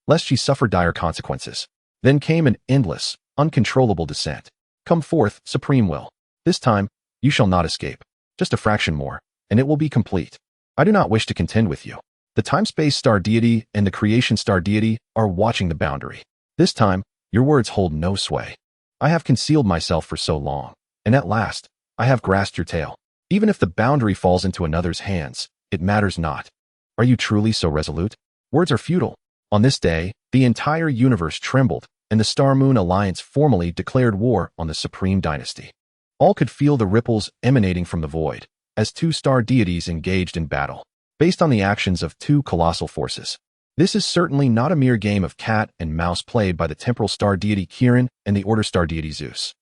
lest she suffer dire consequences. Then came an endless, uncontrollable descent. Come forth, Supreme Will. This time, you shall not escape. Just a fraction more, and it will be complete. I do not wish to contend with you. The Time-Space Star Deity and the Creation Star Deity are watching the boundary. This time, your words hold no sway. I have concealed myself for so long, and at last, I have grasped your tail. Even if the boundary falls into another's hands, it matters not. Are you truly so resolute? Words are futile. On this day, the entire universe trembled, and the Star-Moon Alliance formally declared war on the Supreme Dynasty. All could feel the ripples emanating from the void, as two star deities engaged in battle, based on the actions of two colossal forces. This is certainly not a mere game of cat and mouse played by the temporal star deity Kirin and the order star deity Zeus.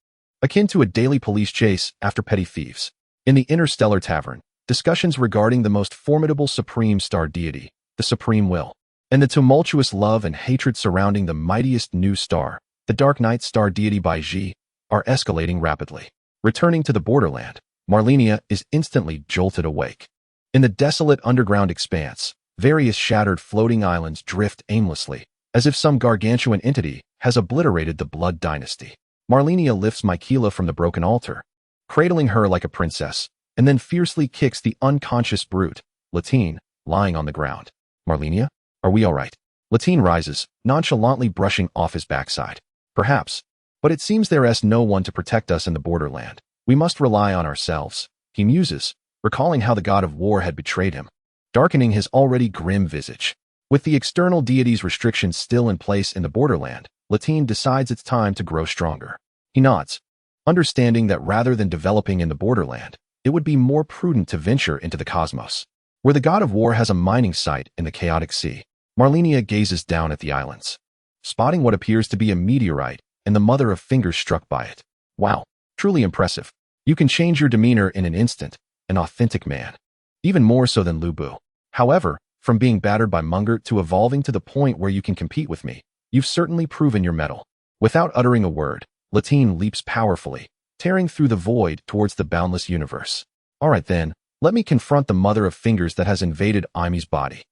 Akin to a daily police chase after petty thieves. In the Interstellar Tavern, discussions regarding the most formidable supreme star deity, the Supreme Will, and the tumultuous love and hatred surrounding the mightiest new star, the Dark Knight Star Deity Baiji, are escalating rapidly. Returning to the borderland, Malenia is instantly jolted awake. In the desolate underground expanse, various shattered floating islands drift aimlessly, as if some gargantuan entity has obliterated the Blood Dynasty. Malenia lifts Miquella from the broken altar, cradling her like a princess, and then fiercely kicks the unconscious brute, Latine, lying on the ground. Malenia? Are we all right? Latine rises, nonchalantly brushing off his backside. Perhaps. But it seems there is no one to protect us in the borderland. We must rely on ourselves, he muses, recalling how the god of war had betrayed him, darkening his already grim visage. With the external deity's restrictions still in place in the borderland, Latine decides it's time to grow stronger. He nods, understanding that rather than developing in the borderland, it would be more prudent to venture into the cosmos, where the god of war has a mining site in the chaotic sea. Malenia gazes down at the islands, spotting what appears to be a meteorite and the mother of fingers struck by it. Wow, truly impressive. You can change your demeanor in an instant, an authentic man. Even more so than Lu Bu. However, from being battered by Munger to evolving to the point where you can compete with me, you've certainly proven your mettle. Without uttering a word, Latine leaps powerfully, tearing through the void towards the boundless universe. All right then, let me confront the mother of fingers that has invaded Imi's body.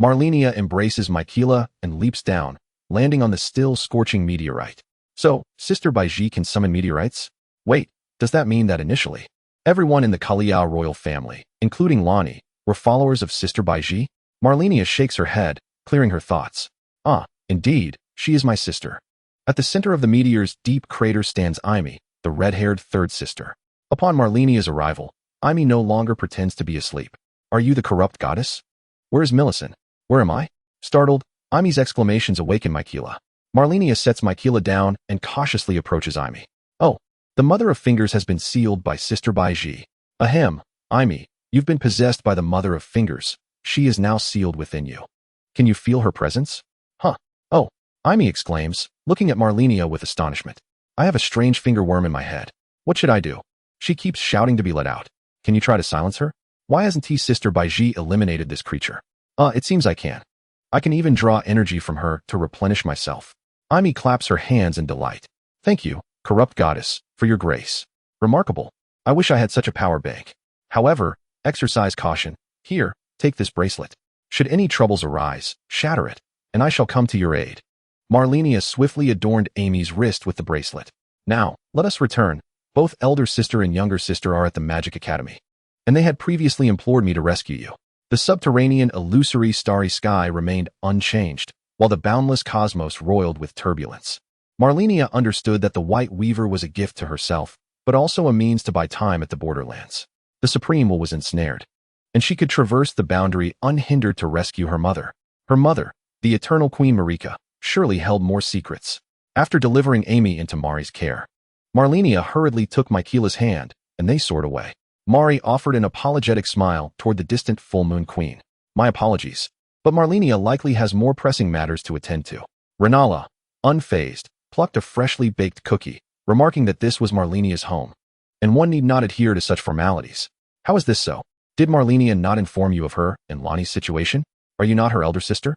Malenia embraces Miquella and leaps down, landing on the still scorching meteorite. So, Sister Baiji can summon meteorites? Wait, does that mean that initially, everyone in the Kaliao royal family, including Lonnie, were followers of Sister Baiji? Malenia shakes her head, clearing her thoughts. Ah, indeed, she is my sister. At the center of the meteor's deep crater stands Imi, the red-haired third sister. Upon Malenia's arrival, Imi no longer pretends to be asleep. Are you the corrupt goddess? Where is Millicent? Where am I? Startled, Imi's exclamations awaken Miquella. Malenia sets Miquella down and cautiously approaches Imi. Oh, the mother of fingers has been sealed by Sister Baiji. Ahem, Imi, you've been possessed by the mother of fingers. She is now sealed within you. Can you feel her presence? Huh. Oh, Imi exclaims, looking at Malenia with astonishment. I have a strange finger worm in my head. What should I do? She keeps shouting to be let out. Can you try to silence her? Why hasn't Sister Baiji eliminated this creature? It seems I can. I can even draw energy from her to replenish myself. Imi claps her hands in delight. Thank you, corrupt goddess, for your grace. Remarkable. I wish I had such a power bank. However, exercise caution. Here, take this bracelet. Should any troubles arise, shatter it, and I shall come to your aid. Malenia swiftly adorned Amy's wrist with the bracelet. Now, let us return. Both elder sister and younger sister are at the Magic Academy, and they had previously implored me to rescue you. The subterranean, illusory, starry sky remained unchanged, while the boundless cosmos roiled with turbulence. Malenia understood that the White Weaver was a gift to herself, but also a means to buy time at the borderlands. The Supreme Will was ensnared, and she could traverse the boundary unhindered to rescue her mother. Her mother, the eternal Queen Marika, surely held more secrets. After delivering Amy into Mari's care, Malenia hurriedly took Miquella's hand, and they soared away. Mari offered an apologetic smile toward the distant full moon queen. My apologies, but Malenia likely has more pressing matters to attend to. Renala, unfazed, plucked a freshly baked cookie, remarking that this was Malenia's home, and one need not adhere to such formalities. How is this so? Did Malenia not inform you of her and Lonnie's situation? Are you not her elder sister?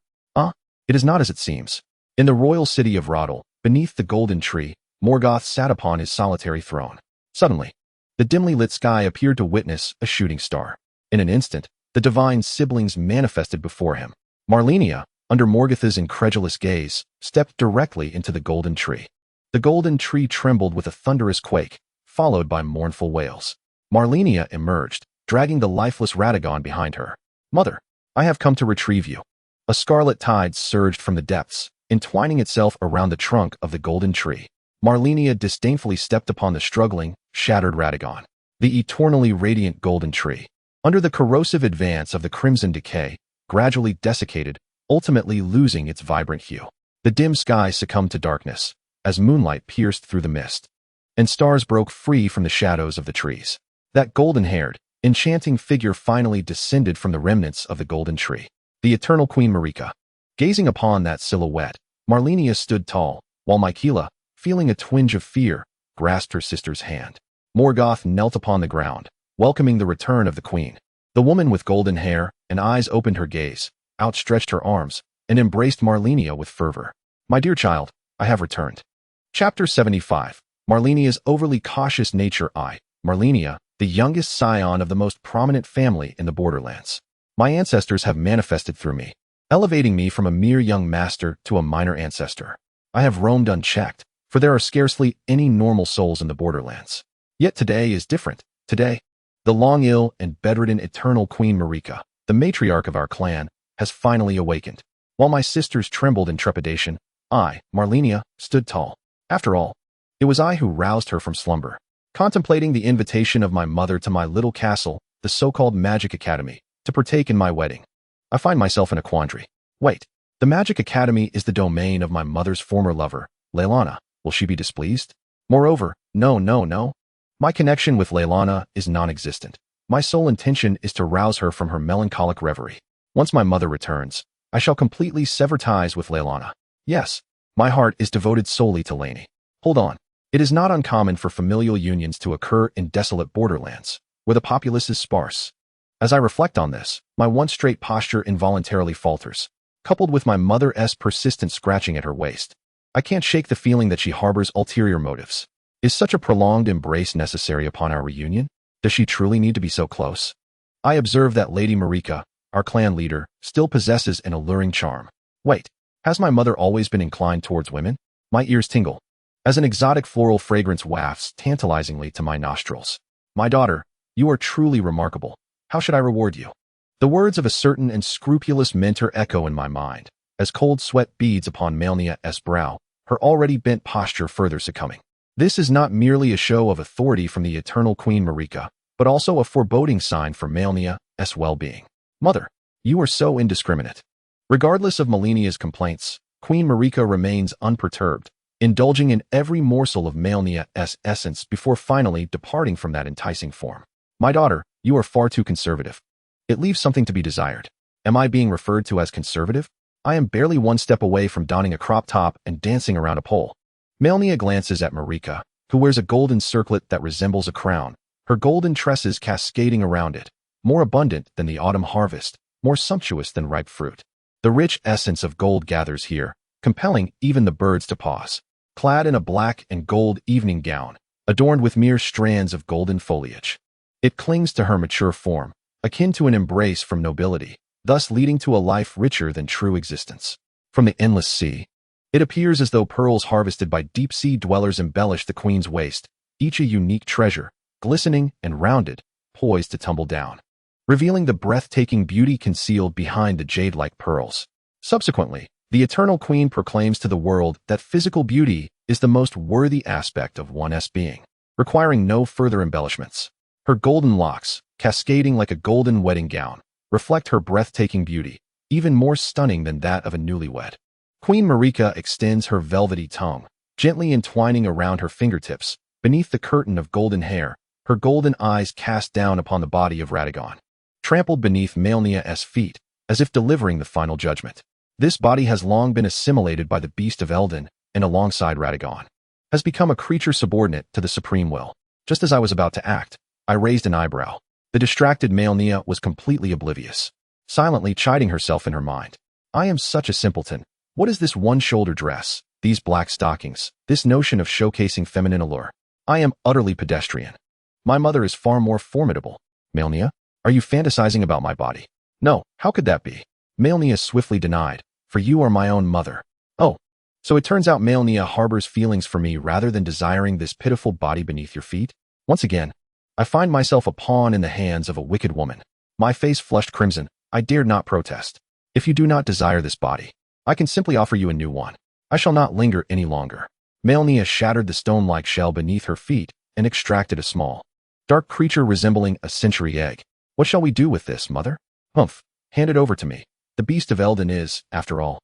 It is not as it seems. In the royal city of Radahn, beneath the golden tree, Morgoth sat upon his solitary throne. Suddenly, the dimly lit sky appeared to witness a shooting star. In an instant, the divine siblings manifested before him. Malenia, under Morgoth's incredulous gaze, stepped directly into the golden tree. The golden tree trembled with a thunderous quake, followed by mournful wails. Malenia emerged, dragging the lifeless Radahn behind her. Mother, I have come to retrieve you. A scarlet tide surged from the depths, entwining itself around the trunk of the golden tree. Malenia disdainfully stepped upon the struggling, shattered Radahn. The eternally radiant golden tree, under the corrosive advance of the crimson decay, gradually desiccated, ultimately losing its vibrant hue. The dim sky succumbed to darkness, as moonlight pierced through the mist, and stars broke free from the shadows of the trees. That golden-haired, enchanting figure finally descended from the remnants of the golden tree. The eternal Queen Marika. Gazing upon that silhouette, Malenia stood tall, while Miquella, feeling a twinge of fear, grasped her sister's hand. Morgoth knelt upon the ground, welcoming the return of the queen. The woman with golden hair and eyes opened her gaze, outstretched her arms, and embraced Malenia with fervor. My dear child, I have returned. Chapter 75. Malenia's overly cautious nature. Malenia, the youngest scion of the most prominent family in the Borderlands. My ancestors have manifested through me, elevating me from a mere young master to a minor ancestor. I have roamed unchecked, for there are scarcely any normal souls in the Borderlands. Yet today is different. Today, the long-ill and bedridden eternal Queen Marika, the matriarch of our clan, has finally awakened. While my sisters trembled in trepidation, I, Malenia, stood tall. After all, it was I who roused her from slumber. Contemplating the invitation of my mother to my little castle, the so-called Magic Academy, to partake in my wedding, I find myself in a quandary. Wait, the Magic Academy is the domain of my mother's former lover, Leilana. Will she be displeased? Moreover, no. My connection with Leilana is non-existent. My sole intention is to rouse her from her melancholic reverie. Once my mother returns, I shall completely sever ties with Leilana. Yes, my heart is devoted solely to Lainey. Hold on. It is not uncommon for familial unions to occur in desolate borderlands, where the populace is sparse. As I reflect on this, my once straight posture involuntarily falters, coupled with my mother's persistent scratching at her waist. I can't shake the feeling that she harbors ulterior motives. Is such a prolonged embrace necessary upon our reunion? Does she truly need to be so close? I observe that Lady Marika, our clan leader, still possesses an alluring charm. Wait, has my mother always been inclined towards women? My ears tingle, as an exotic floral fragrance wafts tantalizingly to my nostrils. My daughter, you are truly remarkable. How should I reward you? The words of a certain and scrupulous mentor echo in my mind, as cold sweat beads upon Malenia's brow, her already bent posture further succumbing. This is not merely a show of authority from the eternal Queen Marika, but also a foreboding sign for Malenia's well-being. Mother, you are so indiscriminate. Regardless of Malenia's complaints, Queen Marika remains unperturbed, indulging in every morsel of Malenia's essence before finally departing from that enticing form. My daughter, you are far too conservative. It leaves something to be desired. Am I being referred to as conservative? I am barely one step away from donning a crop top and dancing around a pole. Malenia glances at Marika, who wears a golden circlet that resembles a crown, her golden tresses cascading around it, more abundant than the autumn harvest, more sumptuous than ripe fruit. The rich essence of gold gathers here, compelling even the birds to pause. Clad in a black and gold evening gown, adorned with mere strands of golden foliage, it clings to her mature form, akin to an embrace from nobility, thus leading to a life richer than true existence. From the endless sea, it appears as though pearls harvested by deep-sea dwellers embellish the queen's waist, each a unique treasure, glistening and rounded, poised to tumble down, revealing the breathtaking beauty concealed behind the jade-like pearls. Subsequently, the eternal queen proclaims to the world that physical beauty is the most worthy aspect of one's being, requiring no further embellishments. Her golden locks, cascading like a golden wedding gown, reflect her breathtaking beauty, even more stunning than that of a newlywed. Queen Marika extends her velvety tongue, gently entwining around her fingertips, beneath the curtain of golden hair, her golden eyes cast down upon the body of Radahn, trampled beneath Malenia's feet, as if delivering the final judgment. This body has long been assimilated by the beast of Elden, and alongside Radahn, has become a creature subordinate to the supreme will. Just as I was about to act, I raised an eyebrow. The distracted Malenia was completely oblivious, silently chiding herself in her mind. I am such a simpleton. What is this one-shoulder dress, these black stockings, this notion of showcasing feminine allure? I am utterly pedestrian. My mother is far more formidable. Malenia, are you fantasizing about my body? No, how could that be? Malenia swiftly denied, for you are my own mother. Oh, so it turns out Malenia harbors feelings for me rather than desiring this pitiful body beneath your feet? Once again, I find myself a pawn in the hands of a wicked woman. My face flushed crimson. I dared not protest. If you do not desire this body, I can simply offer you a new one. I shall not linger any longer. Malenia shattered the stone-like shell beneath her feet and extracted a small, dark creature resembling a century egg. What shall we do with this, mother? Humph, hand it over to me. The beast of Elden is, after all,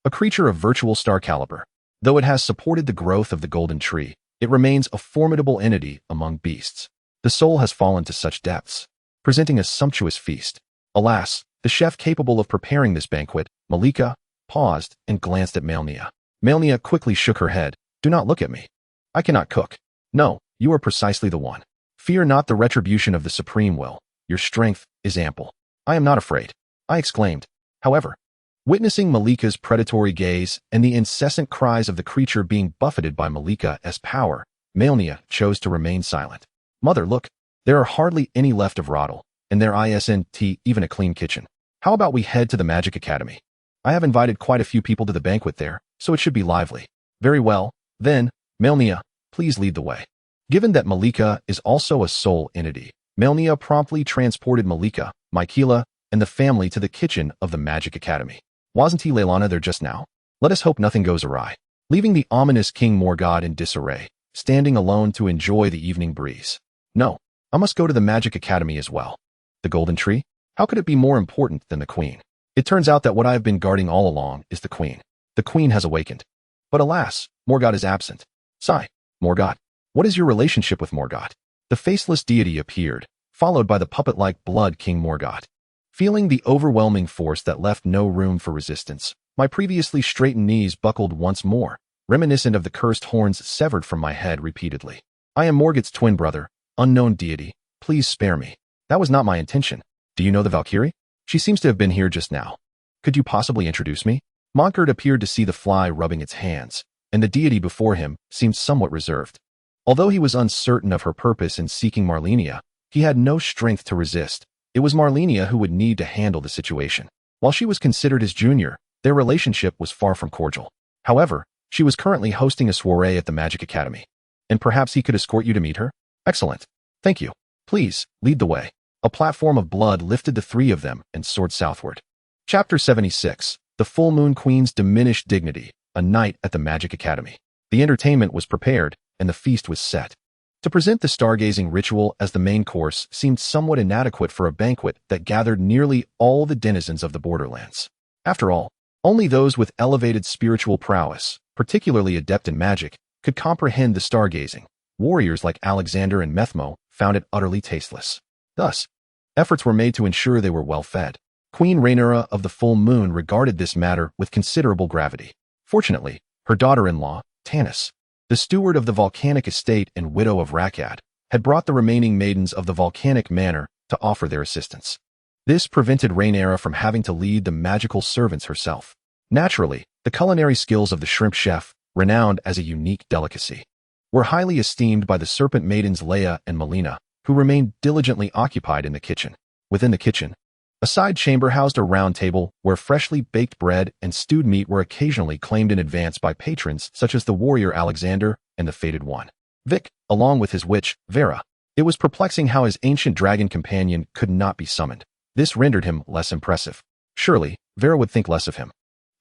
a creature of virtual star caliber. Though it has supported the growth of the golden tree, it remains a formidable entity among beasts. The soul has fallen to such depths, presenting a sumptuous feast. Alas, the chef capable of preparing this banquet, Malika, paused and glanced at Malenia. Malenia quickly shook her head. Do not look at me. I cannot cook. No, you are precisely the one. Fear not the retribution of the supreme will. Your strength is ample. I am not afraid, I exclaimed. However, witnessing Malika's predatory gaze and the incessant cries of the creature being buffeted by Malika's power, Malenia chose to remain silent. Mother, look, there are hardly any left of Radahn, and there isn't even a clean kitchen. How about we head to the Magic Academy? I have invited quite a few people to the banquet there, so it should be lively. Very well, then, Malenia, please lead the way. Given that Malika is also a soul entity, Malenia promptly transported Malika, Miquella, and the family to the kitchen of the Magic Academy. Wasn't Leilani there just now? Let us hope nothing goes awry. Leaving the ominous King Morgott in disarray, standing alone to enjoy the evening breeze. No, I must go to the Magic Academy as well. The Golden Tree? How could it be more important than the Queen? It turns out that what I have been guarding all along is the Queen. The Queen has awakened. But alas, Morgott is absent. Sigh, Morgott. What is your relationship with Morgott? The faceless deity appeared, followed by the puppet-like Blood King Morgott. Feeling the overwhelming force that left no room for resistance, my previously straightened knees buckled once more, reminiscent of the cursed horns severed from my head repeatedly. I am Morgott's twin brother, unknown deity. Please spare me. That was not my intention. Do you know the Valkyrie? She seems to have been here just now. Could you possibly introduce me? Monkert appeared to see the fly rubbing its hands, and the deity before him seemed somewhat reserved. Although he was uncertain of her purpose in seeking Malenia, he had no strength to resist. It was Malenia who would need to handle the situation. While she was considered his junior, their relationship was far from cordial. However, she was currently hosting a soiree at the Magic Academy. And perhaps he could escort you to meet her? Excellent. Thank you. Please, lead the way. A platform of blood lifted the three of them and soared southward. Chapter 76. The Full Moon Queen's Diminished Dignity. A Night at the Magic Academy. The entertainment was prepared, and the feast was set. To present the stargazing ritual as the main course seemed somewhat inadequate for a banquet that gathered nearly all the denizens of the borderlands. After all, only those with elevated spiritual prowess, particularly adept in magic, could comprehend the stargazing. Warriors like Alexander and Methmo found it utterly tasteless. Thus, efforts were made to ensure they were well fed. Queen Rhaenyra of the Full Moon regarded this matter with considerable gravity. Fortunately, her daughter-in-law, Tanis, the steward of the volcanic estate and widow of Rakad, had brought the remaining maidens of the volcanic manor to offer their assistance. This prevented Rhaenyra from having to lead the magical servants herself. Naturally, the culinary skills of the shrimp chef, renowned as a unique delicacy, were highly esteemed by the serpent maidens Leia and Malenia, who remained diligently occupied in the kitchen. Within the kitchen, a side chamber housed a round table where freshly baked bread and stewed meat were occasionally claimed in advance by patrons such as the warrior Alexander and the fated one, Vic, along with his witch, Vera. It was perplexing how his ancient dragon companion could not be summoned. This rendered him less impressive. Surely, Vera would think less of him.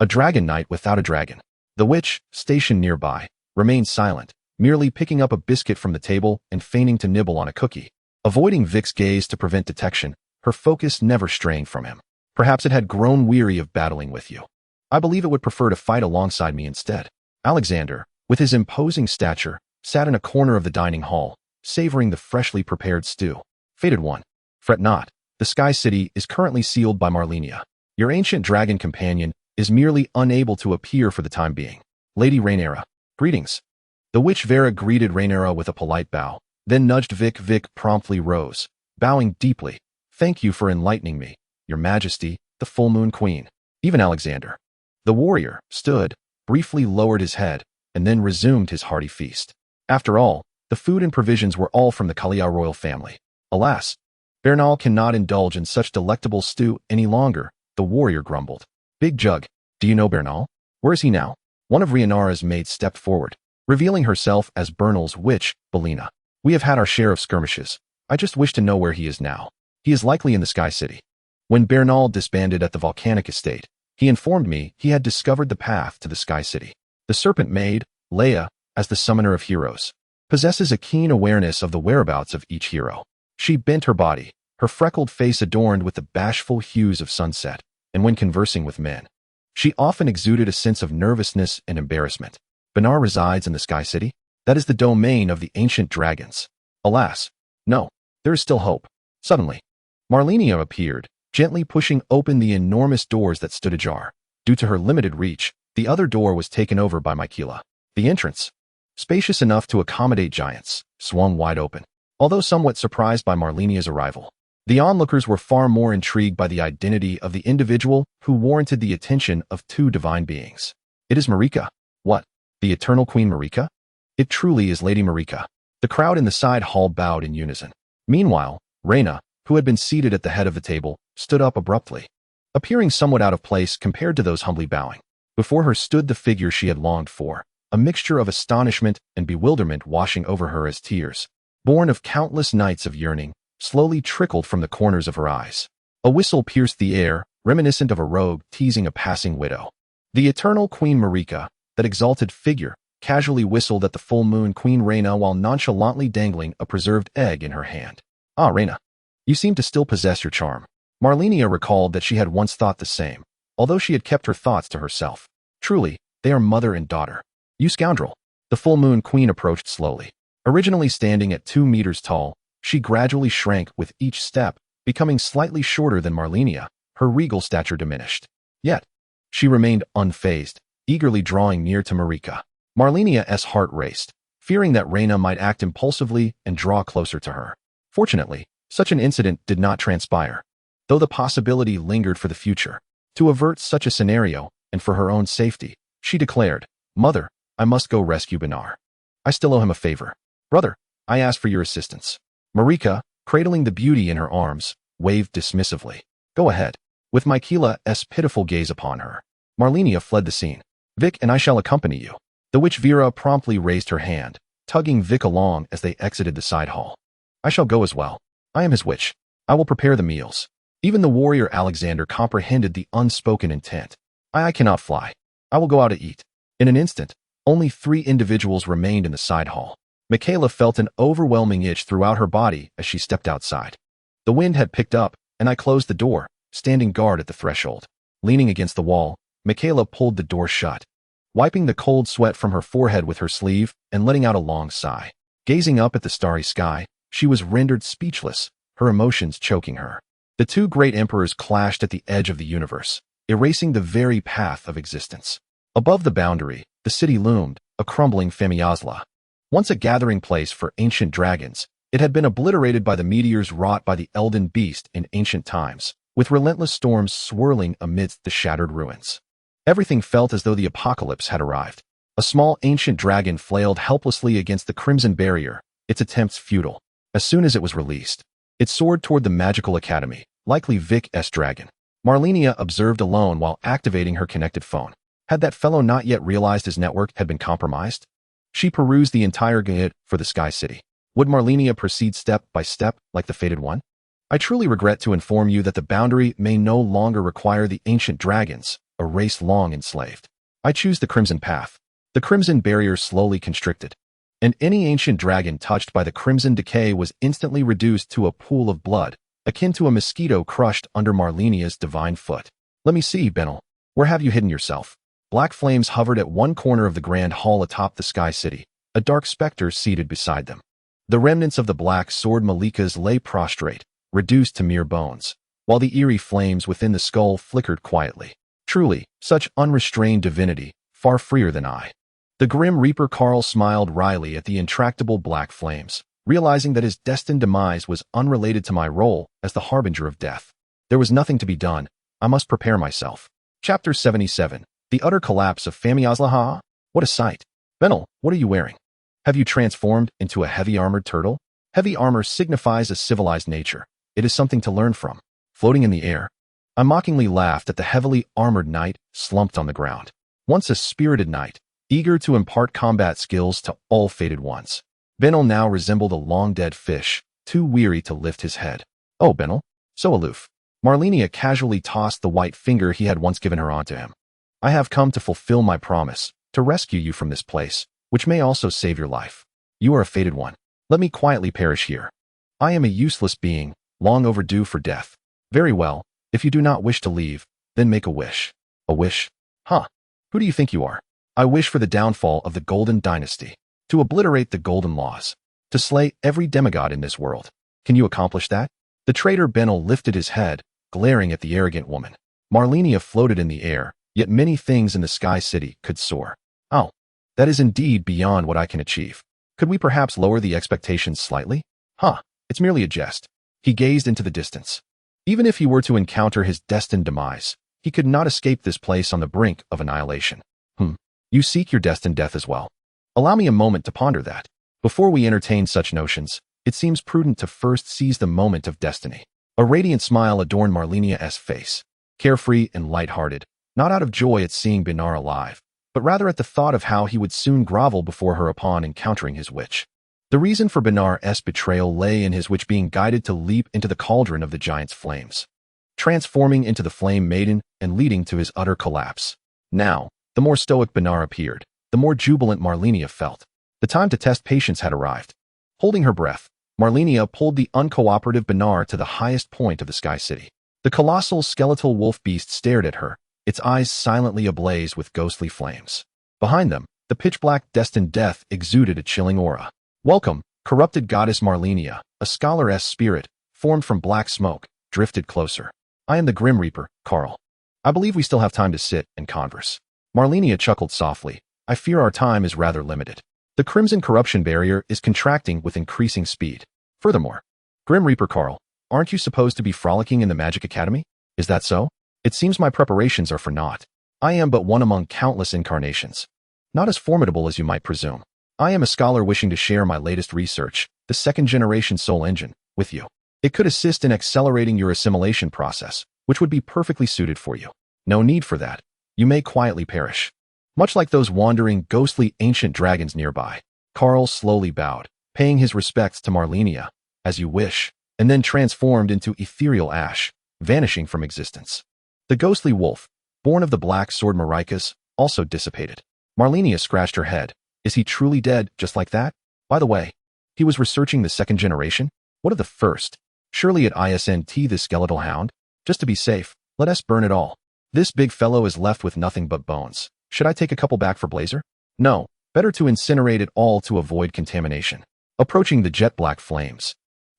A dragon knight without a dragon. The witch, stationed nearby, remained silent, merely picking up a biscuit from the table and feigning to nibble on a cookie. Avoiding Vic's gaze to prevent detection, her focus never straying from him. Perhaps it had grown weary of battling with you. I believe it would prefer to fight alongside me instead. Alexander, with his imposing stature, sat in a corner of the dining hall, savoring the freshly prepared stew. Fated one, fret not. The Sky City is currently sealed by Malenia. Your ancient dragon companion is merely unable to appear for the time being. Lady Rhaenyra, greetings. The witch Vera greeted Rhaenyra with a polite bow, then nudged Vic. Vic promptly rose, bowing deeply. Thank you for enlightening me, Your Majesty, the Full Moon Queen. Even Alexander, the warrior, stood, briefly lowered his head, and then resumed his hearty feast. After all, the food and provisions were all from the Kalia royal family. Alas, Bernal cannot indulge in such delectable stew any longer, the warrior grumbled. Big Jug, do you know Bernal? Where is he now? One of Rhaenyra's maids stepped forward, revealing herself as Bernal's witch, Belina. We have had our share of skirmishes. I just wish to know where he is now. He is likely in the Sky City. When Bernal disbanded at the volcanic estate, he informed me he had discovered the path to the Sky City. The serpent maid, Leia, as the summoner of heroes, possesses a keen awareness of the whereabouts of each hero. She bent her body, her freckled face adorned with the bashful hues of sunset, and when conversing with men, she often exuded a sense of nervousness and embarrassment. Benar resides in the Sky City? That is the domain of the ancient dragons. Alas, no, there is still hope. Suddenly, Malenia appeared, gently pushing open the enormous doors that stood ajar. Due to her limited reach, the other door was taken over by Miquella. The entrance, spacious enough to accommodate giants, swung wide open. Although somewhat surprised by Malenia's arrival, the onlookers were far more intrigued by the identity of the individual who warranted the attention of two divine beings. It is Marika. What? The eternal Queen Marika? It truly is Lady Marika. The crowd in the side hall bowed in unison. Meanwhile, Rhaena, who had been seated at the head of the table, stood up abruptly, appearing somewhat out of place compared to those humbly bowing. Before her stood the figure she had longed for, a mixture of astonishment and bewilderment washing over her as tears, born of countless nights of yearning, slowly trickled from the corners of her eyes. A whistle pierced the air, reminiscent of a rogue teasing a passing widow. The eternal Queen Marika, that exalted figure, casually whistled at the full moon Queen Rhaena while nonchalantly dangling a preserved egg in her hand. Ah, Rhaena, you seem to still possess your charm. Malenia recalled that she had once thought the same, although she had kept her thoughts to herself. Truly, they are mother and daughter. You scoundrel. The full moon queen approached slowly. Originally standing at 2 meters tall, she gradually shrank with each step, becoming slightly shorter than Malenia. Her regal stature diminished. Yet, she remained unfazed, eagerly drawing near to Marika. Malenia's heart raced, fearing that Rhaena might act impulsively and draw closer to her. Fortunately, such an incident did not transpire, though the possibility lingered for the future. To avert such a scenario, and for her own safety, she declared, Mother, I must go rescue Benar. I still owe him a favor. Brother, I ask for your assistance. Marika, cradling the beauty in her arms, waved dismissively. Go ahead. With Miquella's pitiful gaze upon her, Malenia fled the scene. Vic and I shall accompany you. The witch Vera promptly raised her hand, tugging Vic along as they exited the side hall. I shall go as well. I am his witch. I will prepare the meals. Even the warrior Alexander comprehended the unspoken intent. I cannot fly. I will go out to eat. In an instant, only 3 individuals remained in the side hall. Miquella felt an overwhelming itch throughout her body as she stepped outside. The wind had picked up, and I closed the door, standing guard at the threshold. Leaning against the wall, Miquella pulled the door shut, wiping the cold sweat from her forehead with her sleeve and letting out a long sigh. Gazing up at the starry sky, she was rendered speechless, her emotions choking her. The 2 great emperors clashed at the edge of the universe, erasing the very path of existence. Above the boundary, the city loomed, a crumbling Femiazla. Once a gathering place for ancient dragons, it had been obliterated by the meteors wrought by the Elden Beast in ancient times, with relentless storms swirling amidst the shattered ruins. Everything felt as though the apocalypse had arrived. A small ancient dragon flailed helplessly against the crimson barrier, its attempts futile. As soon as it was released, it soared toward the magical academy, likely Vic's dragon. Malenia observed alone while activating her connected phone. Had that fellow not yet realized his network had been compromised? She perused the entire guide for the Sky City. Would Malenia proceed step by step like the Fated One? I truly regret to inform you that the boundary may no longer require the ancient dragons, a race long enslaved. I choose the Crimson Path. The Crimson Barrier slowly constricted, and any ancient dragon touched by the Crimson Decay was instantly reduced to a pool of blood, akin to a mosquito crushed under Malenia's divine foot. Let me see, Benel. Where have you hidden yourself? Black flames hovered at one corner of the grand hall atop the Sky City, a dark specter seated beside them. The remnants of the black sword Malikas lay prostrate, reduced to mere bones, while the eerie flames within the skull flickered quietly. Truly, such unrestrained divinity, far freer than I. The Grim Reaper Carl smiled wryly at the intractable black flames, realizing that his destined demise was unrelated to my role as the harbinger of death. There was nothing to be done. I must prepare myself. Chapter 77. The Utter Collapse of Famiazlaha? What a sight. Benel, what are you wearing? Have you transformed into a heavy-armored turtle? Heavy armor signifies a civilized nature. It is something to learn from. Floating in the air. I mockingly laughed at the heavily armored knight slumped on the ground. Once a spirited knight, eager to impart combat skills to all fated ones. Benel now resembled a long-dead fish, too weary to lift his head. Oh, Benel, so aloof. Malenia casually tossed the white finger he had once given her onto him. I have come to fulfill my promise, to rescue you from this place, which may also save your life. You are a fated one. Let me quietly perish here. I am a useless being, long overdue for death. Very well, if you do not wish to leave, then make a wish. A wish? Huh. Who do you think you are? I wish for the downfall of the Golden Dynasty, to obliterate the Golden Laws, to slay every demigod in this world. Can you accomplish that? The traitor Benel lifted his head, glaring at the arrogant woman. Malenia floated in the air, yet many things in the Sky City could soar. Oh, that is indeed beyond what I can achieve. Could we perhaps lower the expectations slightly? Huh, it's merely a jest. He gazed into the distance. Even if he were to encounter his destined demise, he could not escape this place on the brink of annihilation. You seek your destined death as well. Allow me a moment to ponder that. Before we entertain such notions, it seems prudent to first seize the moment of destiny. A radiant smile adorned Malenia's face, carefree and light-hearted, not out of joy at seeing Benar alive, but rather at the thought of how he would soon grovel before her upon encountering his witch. The reason for Benar's betrayal lay in his witch being guided to leap into the cauldron of the giant's flames, transforming into the Flame Maiden and leading to his utter collapse. Now, the more stoic Benar appeared, the more jubilant Malenia felt. The time to test patience had arrived. Holding her breath, Malenia pulled the uncooperative Benar to the highest point of the Sky City. The colossal skeletal wolf beast stared at her, its eyes silently ablaze with ghostly flames. Behind them, the pitch-black destined death exuded a chilling aura. Welcome, corrupted goddess Malenia, a scholaress spirit, formed from black smoke, drifted closer. I am the Grim Reaper, Carl. I believe we still have time to sit and converse. Malenia chuckled softly. I fear our time is rather limited. The Crimson Corruption Barrier is contracting with increasing speed. Furthermore, Grim Reaper Carl, aren't you supposed to be frolicking in the Magic Academy? Is that so? It seems my preparations are for naught. I am but one among countless incarnations. Not as formidable as you might presume. I am a scholar wishing to share my latest research, the second-generation Soul Engine, with you. It could assist in accelerating your assimilation process, which would be perfectly suited for you. No need for that. You may quietly perish. Much like those wandering, ghostly ancient dragons nearby, Carl slowly bowed, paying his respects to Malenia, as you wish, and then transformed into ethereal ash, vanishing from existence. The ghostly wolf, born of the black sword Maricas, also dissipated. Malenia scratched her head. Is he truly dead, just like that? By the way, he was researching the second generation? What of the first? Surely it isn't the skeletal hound? Just to be safe, let us burn it all. This big fellow is left with nothing but bones. Should I take a couple back for Blazer? No, better to incinerate it all to avoid contamination. Approaching the jet-black flames,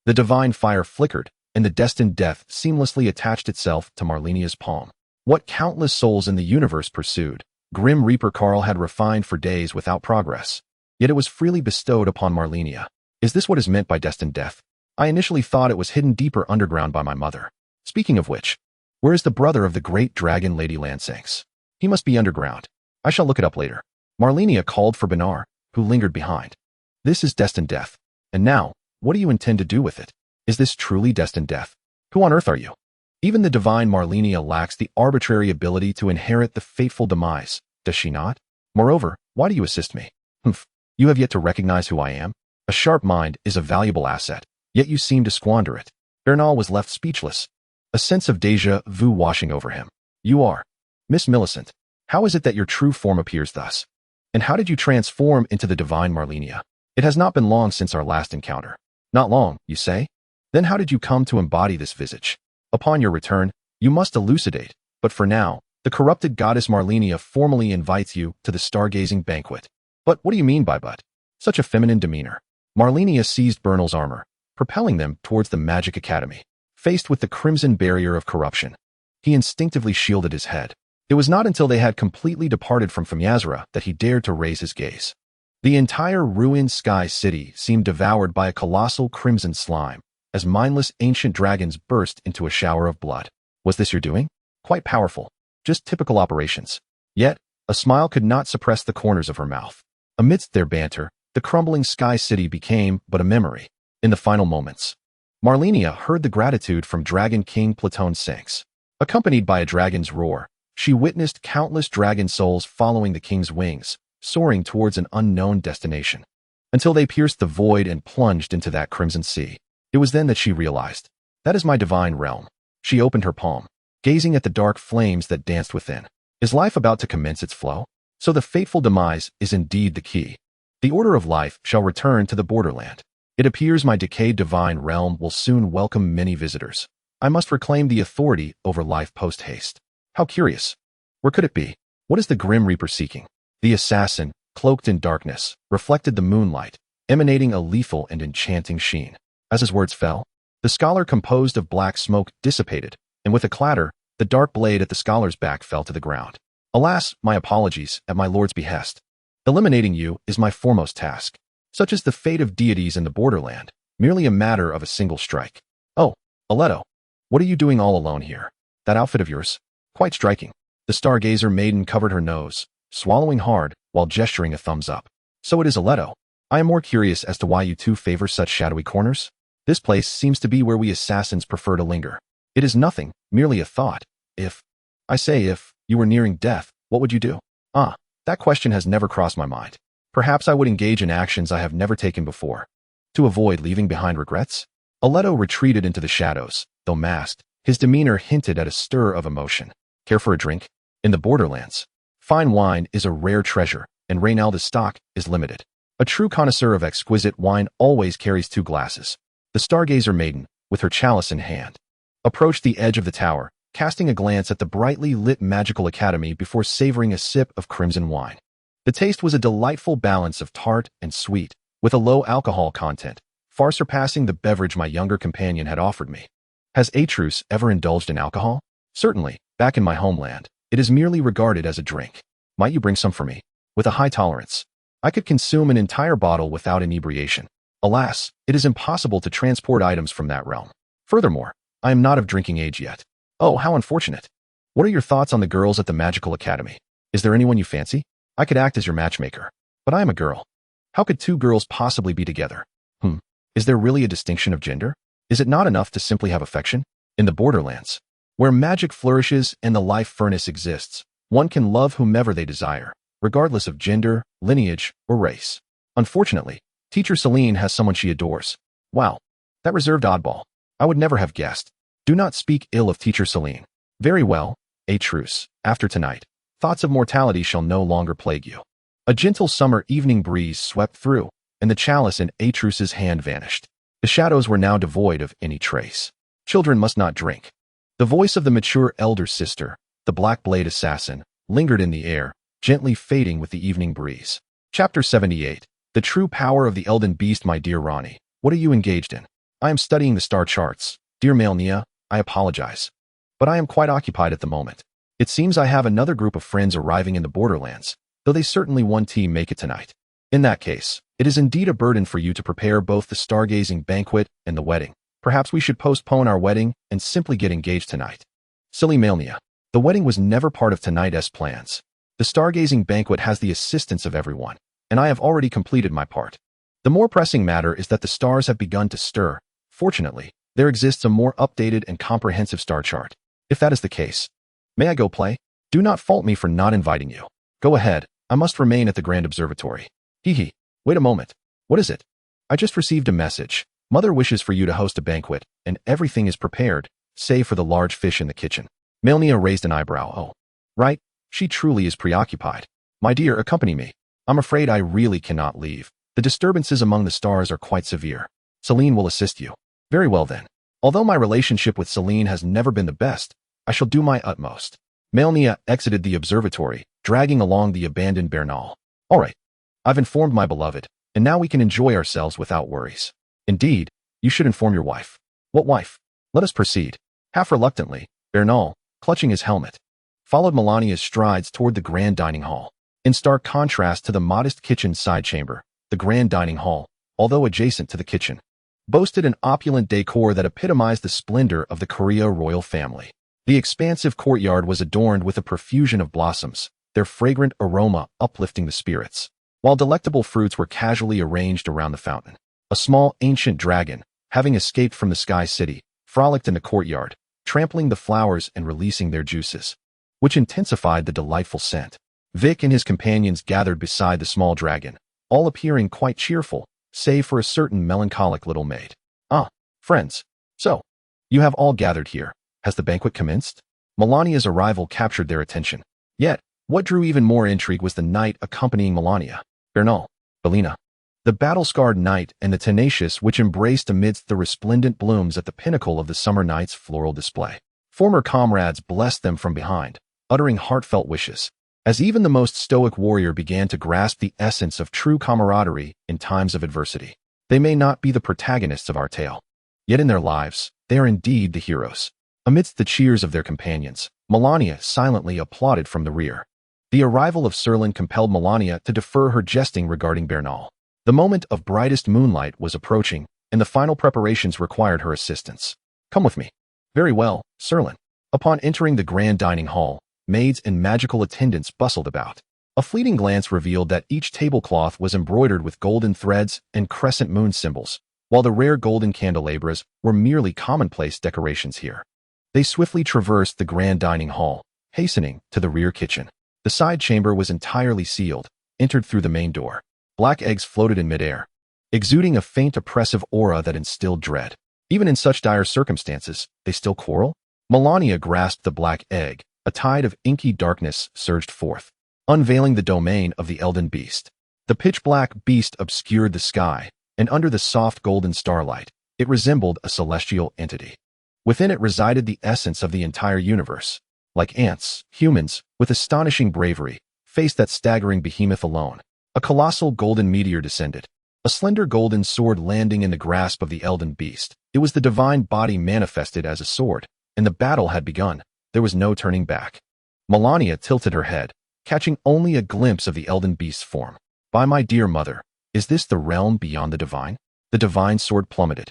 the divine fire flickered, and the destined death seamlessly attached itself to Malenia's palm. What countless souls in the universe pursued, Grim Reaper Carl had refined for days without progress. Yet it was freely bestowed upon Malenia. Is this what is meant by destined death? I initially thought it was hidden deeper underground by my mother. Speaking of which, where is the brother of the great dragon Lady Lansanks? He must be underground. I shall look it up later. Malenia called for Benar, who lingered behind. This is destined death. And now, what do you intend to do with it? Is this truly destined death? Who on earth are you? Even the divine Malenia lacks the arbitrary ability to inherit the fateful demise, does she not? Moreover, why do you assist me? You have yet to recognize who I am? A sharp mind is a valuable asset, yet you seem to squander it. Bernal was left speechless, a sense of déjà vu washing over him. You are Miss Millicent. How is it that your true form appears thus? And how did you transform into the divine Malenia? It has not been long since our last encounter. Not long, you say? Then how did you come to embody this visage? Upon your return, you must elucidate, but for now, the corrupted goddess Malenia formally invites you to the stargazing banquet. But what do you mean by but? Such a feminine demeanor. Malenia seized Bernal's armor, propelling them towards the Magic Academy. Faced with the crimson barrier of corruption, he instinctively shielded his head. It was not until they had completely departed from Famyazra that he dared to raise his gaze. The entire ruined sky city seemed devoured by a colossal crimson slime, as mindless ancient dragons burst into a shower of blood. Was this your doing? Quite powerful. Just typical operations. Yet, a smile could not suppress the corners of her mouth. Amidst their banter, the crumbling sky city became but a memory. In the final moments, Malenia heard the gratitude from Dragon King Platon Sinks. Accompanied by a dragon's roar, she witnessed countless dragon souls following the king's wings, soaring towards an unknown destination, until they pierced the void and plunged into that crimson sea. It was then that she realized, that is my divine realm. She opened her palm, gazing at the dark flames that danced within. Is life about to commence its flow? So the fateful demise is indeed the key. The order of life shall return to the borderland. It appears my decayed divine realm will soon welcome many visitors. I must reclaim the authority over life post-haste. How curious. Where could it be? What is the Grim Reaper seeking? The assassin, cloaked in darkness, reflected the moonlight, emanating a lethal and enchanting sheen. As his words fell, the scholar composed of black smoke dissipated, and with a clatter, the dark blade at the scholar's back fell to the ground. Alas, my apologies, at my lord's behest. Eliminating you is my foremost task. Such is the fate of deities in the borderland, merely a matter of a single strike. Oh, Aleto, what are you doing all alone here? That outfit of yours? Quite striking. The stargazer maiden covered her nose, swallowing hard while gesturing a thumbs up. So it is Aleto. I am more curious as to why you two favor such shadowy corners. This place seems to be where we assassins prefer to linger. It is nothing, merely a thought. If you were nearing death, what would you do? That question has never crossed my mind. Perhaps I would engage in actions I have never taken before. To avoid leaving behind regrets? Aleto retreated into the shadows, though masked. His demeanor hinted at a stir of emotion. Care for a drink? In the borderlands, fine wine is a rare treasure, and Reynalda's stock is limited. A true connoisseur of exquisite wine always carries 2 glasses. The stargazer maiden, with her chalice in hand, approached the edge of the tower, casting a glance at the brightly lit magical academy before savoring a sip of crimson wine. The taste was a delightful balance of tart and sweet, with a low alcohol content, far surpassing the beverage my younger companion had offered me. Has Atrus ever indulged in alcohol? Certainly, back in my homeland, it is merely regarded as a drink. Might you bring some for me? With a high tolerance, I could consume an entire bottle without inebriation. Alas, it is impossible to transport items from that realm. Furthermore, I am not of drinking age yet. Oh, how unfortunate. What are your thoughts on the girls at the Magical Academy? Is there anyone you fancy? I could act as your matchmaker, but I am a girl. How could 2 girls possibly be together? Is there really a distinction of gender? Is it not enough to simply have affection? In the borderlands, where magic flourishes and the life furnace exists, one can love whomever they desire, regardless of gender, lineage, or race. Unfortunately, Teacher Celine has someone she adores. Wow, that reserved oddball. I would never have guessed. Do not speak ill of Teacher Celine. Very well, Atrus, after tonight, thoughts of mortality shall no longer plague you. A gentle summer evening breeze swept through, and the chalice in Atrus's hand vanished. The shadows were now devoid of any trace. Children must not drink. The voice of the mature elder sister, the Black Blade assassin, lingered in the air, gently fading with the evening breeze. Chapter 78. The true power of the Elden Beast. My dear Ronnie, what are you engaged in? I am studying the star charts. Dear Malenia, I apologize, but I am quite occupied at the moment. It seems I have another group of friends arriving in the borderlands, though they certainly one team make it tonight. In that case, it is indeed a burden for you to prepare both the stargazing banquet and the wedding. Perhaps we should postpone our wedding and simply get engaged tonight. Silly Malenia. The wedding was never part of tonight's plans. The stargazing banquet has the assistance of everyone, and I have already completed my part. The more pressing matter is that the stars have begun to stir. Fortunately, there exists a more updated and comprehensive star chart. If that is the case, may I go play? Do not fault me for not inviting you. Go ahead, I must remain at the Grand Observatory. Hee. Wait a moment. What is it? I just received a message. Mother wishes for you to host a banquet, and everything is prepared, save for the large fish in the kitchen. Malenia raised an eyebrow. Oh, right, she truly is preoccupied. My dear, accompany me. I'm afraid I really cannot leave. The disturbances among the stars are quite severe. Celine will assist you. Very well then. Although my relationship with Celine has never been the best, I shall do my utmost. Malenia exited the observatory, dragging along the abandoned Bernal. All right. I've informed my beloved, and now we can enjoy ourselves without worries. Indeed, you should inform your wife. What wife? Let us proceed. Half reluctantly, Bernal, clutching his helmet, followed Malenia's strides toward the grand dining hall. In stark contrast to the modest kitchen side chamber, the grand dining hall, although adjacent to the kitchen, boasted an opulent decor that epitomized the splendor of the Korea royal family. The expansive courtyard was adorned with a profusion of blossoms, their fragrant aroma uplifting the spirits, while delectable fruits were casually arranged around the fountain. A small ancient dragon, having escaped from the Sky City, frolicked in the courtyard, trampling the flowers and releasing their juices, which intensified the delightful scent. Vic and his companions gathered beside the small dragon, all appearing quite cheerful, save for a certain melancholic little maid. Ah, friends. So, you have all gathered here. Has the banquet commenced? Malenia's arrival captured their attention. Yet, what drew even more intrigue was the knight accompanying Malenia, Bernal, Belina, the battle-scarred knight and the tenacious which embraced amidst the resplendent blooms at the pinnacle of the summer night's floral display. Former comrades blessed them from behind, uttering heartfelt wishes, as even the most stoic warrior began to grasp the essence of true camaraderie in times of adversity. They may not be the protagonists of our tale, yet in their lives, they are indeed the heroes. Amidst the cheers of their companions, Malenia silently applauded from the rear. The arrival of Serlin compelled Malenia to defer her jesting regarding Bernal. The moment of brightest moonlight was approaching, and the final preparations required her assistance. Come with me. Very well, Serlin. Upon entering the grand dining hall, maids and magical attendants bustled about. A fleeting glance revealed that each tablecloth was embroidered with golden threads and crescent moon symbols, while the rare golden candelabras were merely commonplace decorations here. They swiftly traversed the grand dining hall, hastening to the rear kitchen. The side chamber was entirely sealed, entered through the main door. Black eggs floated in midair, exuding a faint oppressive aura that instilled dread. Even in such dire circumstances, they still quarrel? Malenia grasped the black egg. A tide of inky darkness surged forth, unveiling the domain of the Elden Beast. The pitch-black beast obscured the sky, and under the soft golden starlight, it resembled a celestial entity. Within it resided the essence of the entire universe. Like ants, humans, with astonishing bravery, faced that staggering behemoth alone. A colossal golden meteor descended, a slender golden sword landing in the grasp of the Elden Beast. It was the divine body manifested as a sword, and the battle had begun. There was no turning back. Malenia tilted her head, catching only a glimpse of the Elden Beast's form. By my dear mother, is this the realm beyond the divine? The divine sword plummeted,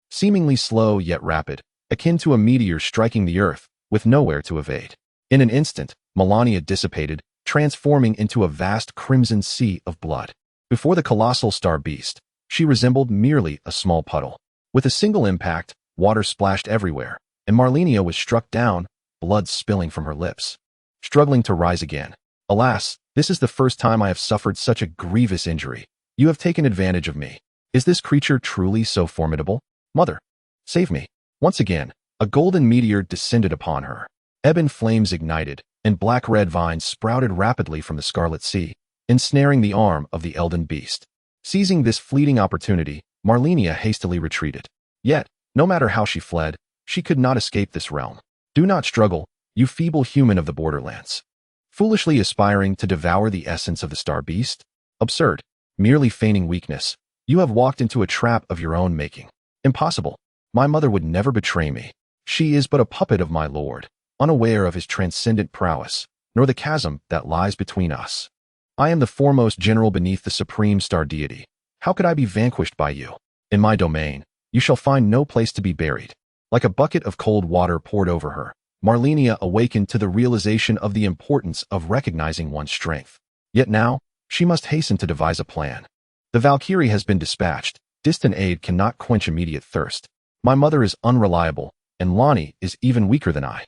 seemingly slow yet rapid, akin to a meteor striking the earth, with nowhere to evade. In an instant, Malenia dissipated, transforming into a vast crimson sea of blood. Before the colossal star beast, she resembled merely a small puddle. With a single impact, water splashed everywhere, and Malenia was struck down, blood spilling from her lips, struggling to rise again. Alas, this is the first time I have suffered such a grievous injury. You have taken advantage of me. Is this creature truly so formidable? Mother, save me. Once again, a golden meteor descended upon her. Ebon flames ignited, and black-red vines sprouted rapidly from the Scarlet Sea, ensnaring the arm of the Elden Beast. Seizing this fleeting opportunity, Malenia hastily retreated. Yet, no matter how she fled, she could not escape this realm. Do not struggle, you feeble human of the borderlands. Foolishly aspiring to devour the essence of the star beast? Absurd. Merely feigning weakness. You have walked into a trap of your own making. Impossible. My mother would never betray me. She is but a puppet of my lord, unaware of his transcendent prowess, nor the chasm that lies between us. I am the foremost general beneath the supreme star deity. How could I be vanquished by you? In my domain, you shall find no place to be buried. Like a bucket of cold water poured over her, Malenia awakened to the realization of the importance of recognizing one's strength. Yet now, she must hasten to devise a plan. The Valkyrie has been dispatched. Distant aid cannot quench immediate thirst. My mother is unreliable, and Lonnie is even weaker than I.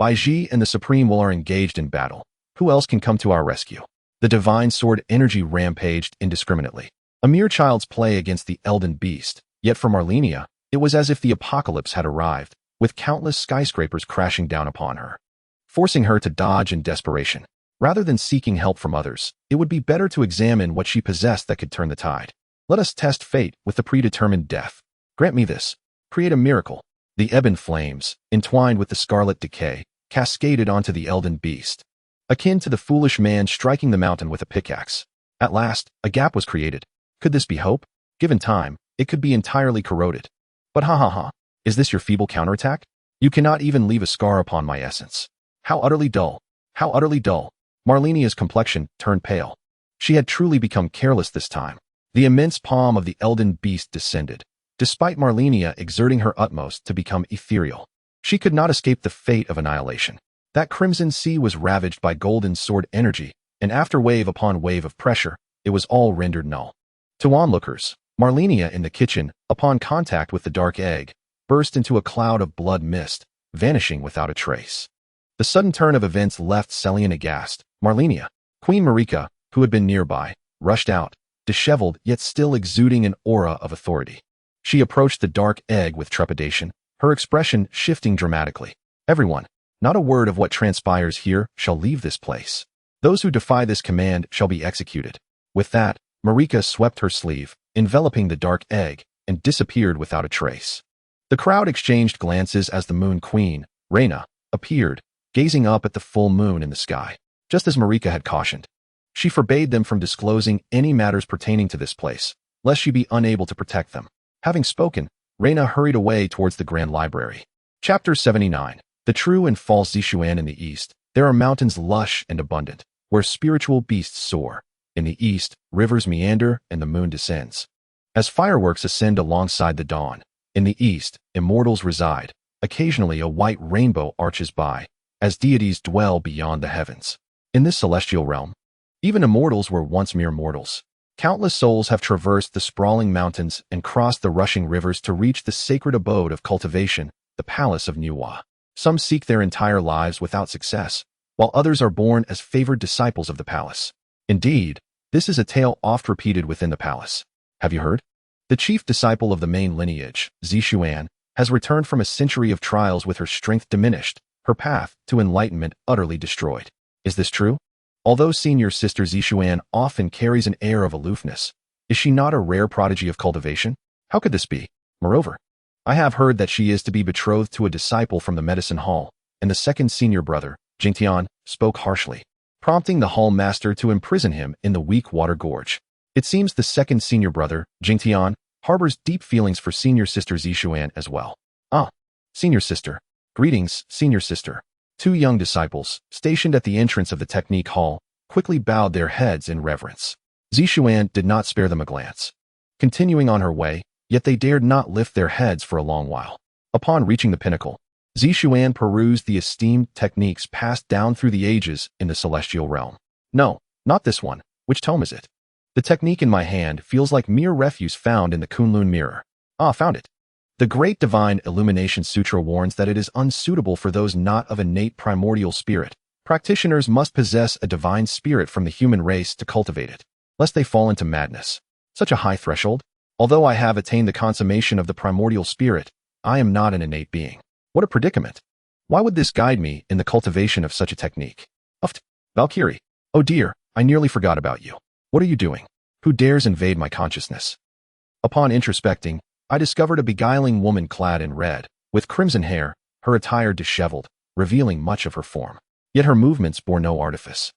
Baiji and the Supreme Will are engaged in battle. Who else can come to our rescue? The divine sword energy rampaged indiscriminately. A mere child's play against the Elden Beast, yet for Malenia, it was as if the apocalypse had arrived, with countless skyscrapers crashing down upon her, forcing her to dodge in desperation. Rather than seeking help from others, it would be better to examine what she possessed that could turn the tide. Let us test fate with the predetermined death. Grant me this. Create a miracle. The ebon flames, entwined with the scarlet decay, cascaded onto the Elden Beast, akin to the foolish man striking the mountain with a pickaxe. At last, a gap was created, Could this be hope? Given time, it could be entirely corroded. But ha ha ha, is this your feeble counterattack? You cannot even leave a scar upon my essence. How utterly dull. How utterly dull. Malenia's complexion turned pale. She had truly become careless this time. The immense palm of the Elden beast descended, despite Malenia exerting her utmost to become ethereal. She could not escape the fate of annihilation. That crimson sea was ravaged by golden sword energy, and after wave upon wave of pressure, it was all rendered null. To onlookers, Malenia in the kitchen, upon contact with the dark egg, burst into a cloud of blood mist, vanishing without a trace. The sudden turn of events left Celian aghast. Malenia, Queen Marika, who had been nearby, rushed out, disheveled yet still exuding an aura of authority. She approached the dark egg with trepidation, her expression shifting dramatically. Everyone, not a word of what transpires here shall leave this place. Those who defy this command shall be executed. With that, Marika swept her sleeve, enveloping the dark egg, and disappeared without a trace. The crowd exchanged glances as the Moon Queen, Reyna, appeared, gazing up at the full moon in the sky. Just as Marika had cautioned, she forbade them from disclosing any matters pertaining to this place, lest she be unable to protect them. Having spoken, Reyna hurried away towards the Grand Library. Chapter 79. The True and False Zishuan. In the east, there are mountains lush and abundant, where spiritual beasts soar. In the east, rivers meander and the moon descends, as fireworks ascend alongside the dawn. In the east, immortals reside. Occasionally a white rainbow arches by, as deities dwell beyond the heavens. In this celestial realm, even immortals were once mere mortals. Countless souls have traversed the sprawling mountains and crossed the rushing rivers to reach the sacred abode of cultivation, the Palace of Nuwa. Some seek their entire lives without success, while others are born as favored disciples of the palace. Indeed, this is a tale oft repeated within the palace. Have you heard? The chief disciple of the main lineage, Zishuan, has returned from a century of trials with her strength diminished, her path to enlightenment utterly destroyed. Is this true? Although senior sister Zishuan often carries an air of aloofness, is she not a rare prodigy of cultivation? How could this be? Moreover, I have heard that she is to be betrothed to a disciple from the medicine hall, and the second senior brother, Jingtian, spoke harshly, prompting the hall master to imprison him in the weak water gorge. It seems the second senior brother, Jingtian, harbors deep feelings for senior sister Zishuan as well. Ah, senior sister. Greetings, senior sister. Two young disciples, stationed at the entrance of the technique hall, quickly bowed their heads in reverence. Zishuan did not spare them a glance. Continuing on her way, yet they dared not lift their heads for a long while. Upon reaching the pinnacle, Zishuan perused the esteemed techniques passed down through the ages in the celestial realm. No, not this one. Which tome is it? The technique in my hand feels like mere refuse found in the Kunlun mirror. Ah, found it. The Great Divine Illumination Sutra warns that it is unsuitable for those not of innate primordial spirit. Practitioners must possess a divine spirit from the human race to cultivate it, lest they fall into madness. Such a high threshold? Although I have attained the consummation of the primordial spirit, I am not an innate being. What a predicament! Why would this guide me in the cultivation of such a technique? Uft, Valkyrie. Oh dear, I nearly forgot about you. What are you doing? Who dares invade my consciousness? Upon introspecting, I discovered a beguiling woman clad in red, with crimson hair, her attire disheveled, revealing much of her form. Yet her movements bore no artifice.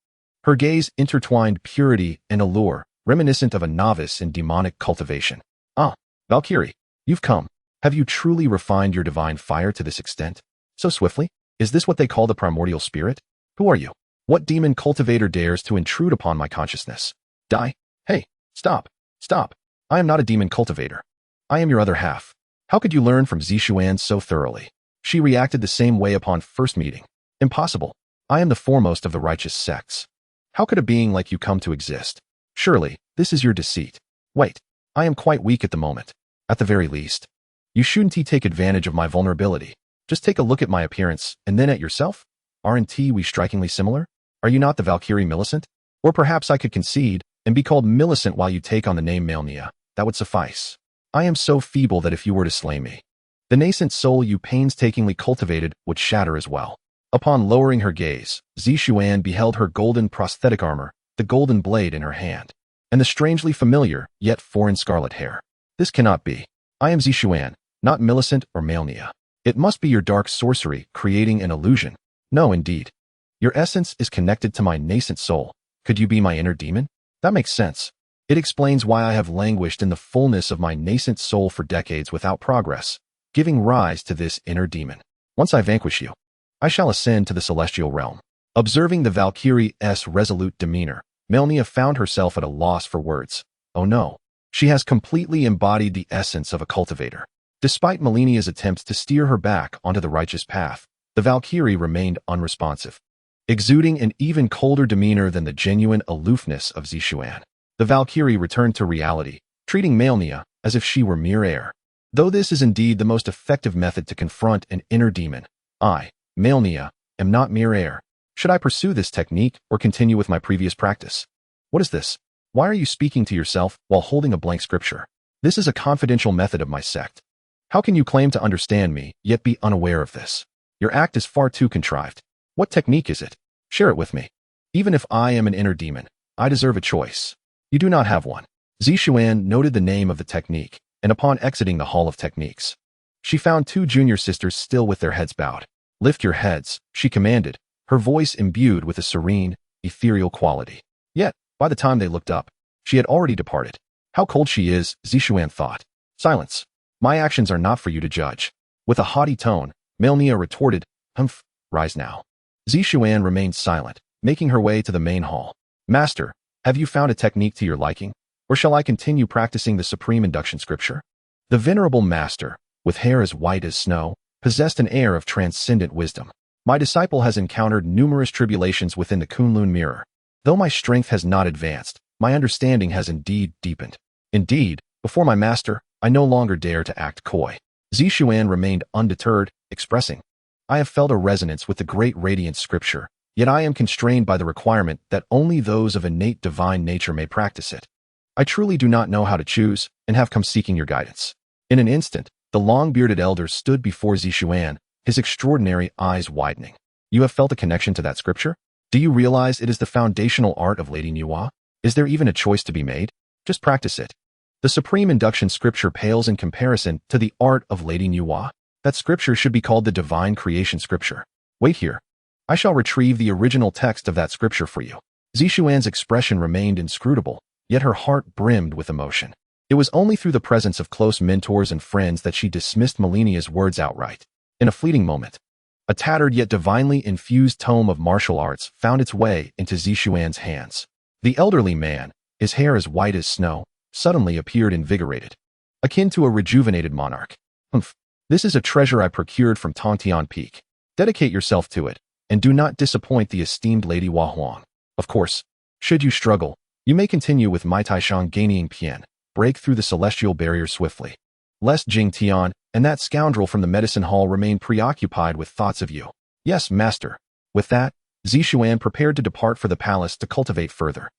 Her gaze intertwined purity and allure, reminiscent of a novice in demonic cultivation. Ah, Valkyrie, you've come. Have you truly refined your divine fire to this extent? So swiftly? Is this what they call the primordial spirit? Who are you? What demon cultivator dares to intrude upon my consciousness? Die? Hey, stop, stop. I am not a demon cultivator. I am your other half. How could you learn from Zishuan so thoroughly? She reacted the same way upon first meeting. Impossible. I am the foremost of the righteous sects. How could a being like you come to exist? Surely, this is your deceit. Wait, I am quite weak at the moment. At the very least, you shouldn't take advantage of my vulnerability. Just take a look at my appearance, and then at yourself? Aren't we strikingly similar? Are you not the Valkyrie Millicent? Or perhaps I could concede, and be called Millicent while you take on the name Malenia. That would suffice. I am so feeble that if you were to slay me, the nascent soul you painstakingly cultivated would shatter as well. Upon lowering her gaze, Zishuan beheld her golden prosthetic armor, the golden blade in her hand, and the strangely familiar, yet foreign scarlet hair. This cannot be. I am Zishuan, not Millicent or Malenia. It must be your dark sorcery creating an illusion. No, indeed. Your essence is connected to my nascent soul. Could you be my inner demon? That makes sense. It explains why I have languished in the fullness of my nascent soul for decades without progress, giving rise to this inner demon. Once I vanquish you, I shall ascend to the celestial realm. Observing the Valkyrie's resolute demeanor, Malenia found herself at a loss for words. Oh no. She has completely embodied the essence of a cultivator. Despite Malenia's attempts to steer her back onto the righteous path, the Valkyrie remained unresponsive, exuding an even colder demeanor than the genuine aloofness of Zishuan. The Valkyrie returned to reality, treating Malenia as if she were mere air. Though this is indeed the most effective method to confront an inner demon, I, Malenia, am not mere air. Should I pursue this technique or continue with my previous practice? What is this? Why are you speaking to yourself while holding a blank scripture? This is a confidential method of my sect. How can you claim to understand me, yet be unaware of this? Your act is far too contrived. What technique is it? Share it with me. Even if I am an inner demon, I deserve a choice. You do not have one. Zishuan noted the name of the technique, and upon exiting the Hall of Techniques, she found two junior sisters still with their heads bowed. Lift your heads, she commanded, her voice imbued with a serene, ethereal quality. Yet, by the time they looked up, she had already departed. How cold she is, Zishuan thought. Silence. My actions are not for you to judge. With a haughty tone, Malenia retorted, Humph, rise now. Zishuan remained silent, making her way to the main hall. Master, have you found a technique to your liking, or shall I continue practicing the supreme induction scripture? The venerable master, with hair as white as snow, possessed an air of transcendent wisdom. My disciple has encountered numerous tribulations within the Kunlun mirror. Though my strength has not advanced, my understanding has indeed deepened. Indeed, before my master, I no longer dare to act coy. Zishuan remained undeterred, expressing, I have felt a resonance with the great radiant scripture, yet I am constrained by the requirement that only those of innate divine nature may practice it. I truly do not know how to choose, and have come seeking your guidance. In an instant, the long-bearded elder stood before Zishuan, his extraordinary eyes widening. You have felt a connection to that scripture? Do you realize it is the foundational art of Lady Nuwa? Is there even a choice to be made? Just practice it. The supreme induction scripture pales in comparison to the art of Lady Nuwa. That scripture should be called the divine creation scripture. Wait here. I shall retrieve the original text of that scripture for you. Zishuan's expression remained inscrutable, yet her heart brimmed with emotion. It was only through the presence of close mentors and friends that she dismissed Malenia's words outright. In a fleeting moment, a tattered yet divinely infused tome of martial arts found its way into Zishuan's hands. The elderly man, his hair as white as snow, suddenly appeared invigorated, akin to a rejuvenated monarch. Humph, this is a treasure I procured from Tontian Peak. Dedicate yourself to it, and do not disappoint the esteemed Lady Hua Huang. Of course, should you struggle, you may continue with Mai Taishan gaining Pian, break through the celestial barrier swiftly. Lest Jing Tian and that scoundrel from the medicine hall remain preoccupied with thoughts of you. Yes, master. With that, Zishuan prepared to depart for the palace to cultivate further.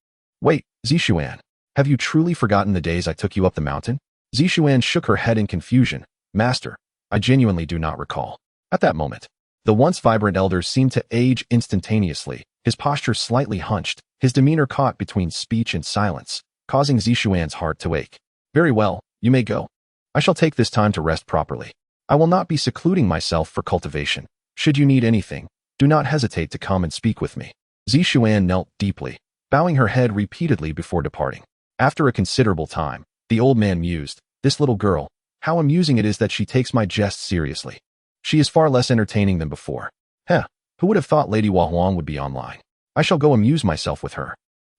Wait, Zishuan, have you truly forgotten the days I took you up the mountain? Zishuan shook her head in confusion. Master, I genuinely do not recall. At that moment, the once vibrant elder seemed to age instantaneously, his posture slightly hunched, his demeanor caught between speech and silence, causing Zishuan's heart to ache. Very well, you may go. I shall take this time to rest properly. I will not be secluding myself for cultivation. Should you need anything, do not hesitate to come and speak with me. Zishuan knelt deeply, bowing her head repeatedly before departing. After a considerable time, the old man mused, this little girl, how amusing it is that she takes my jests seriously. She is far less entertaining than before. Who would have thought Lady Hua Huang would be online? I shall go amuse myself with her.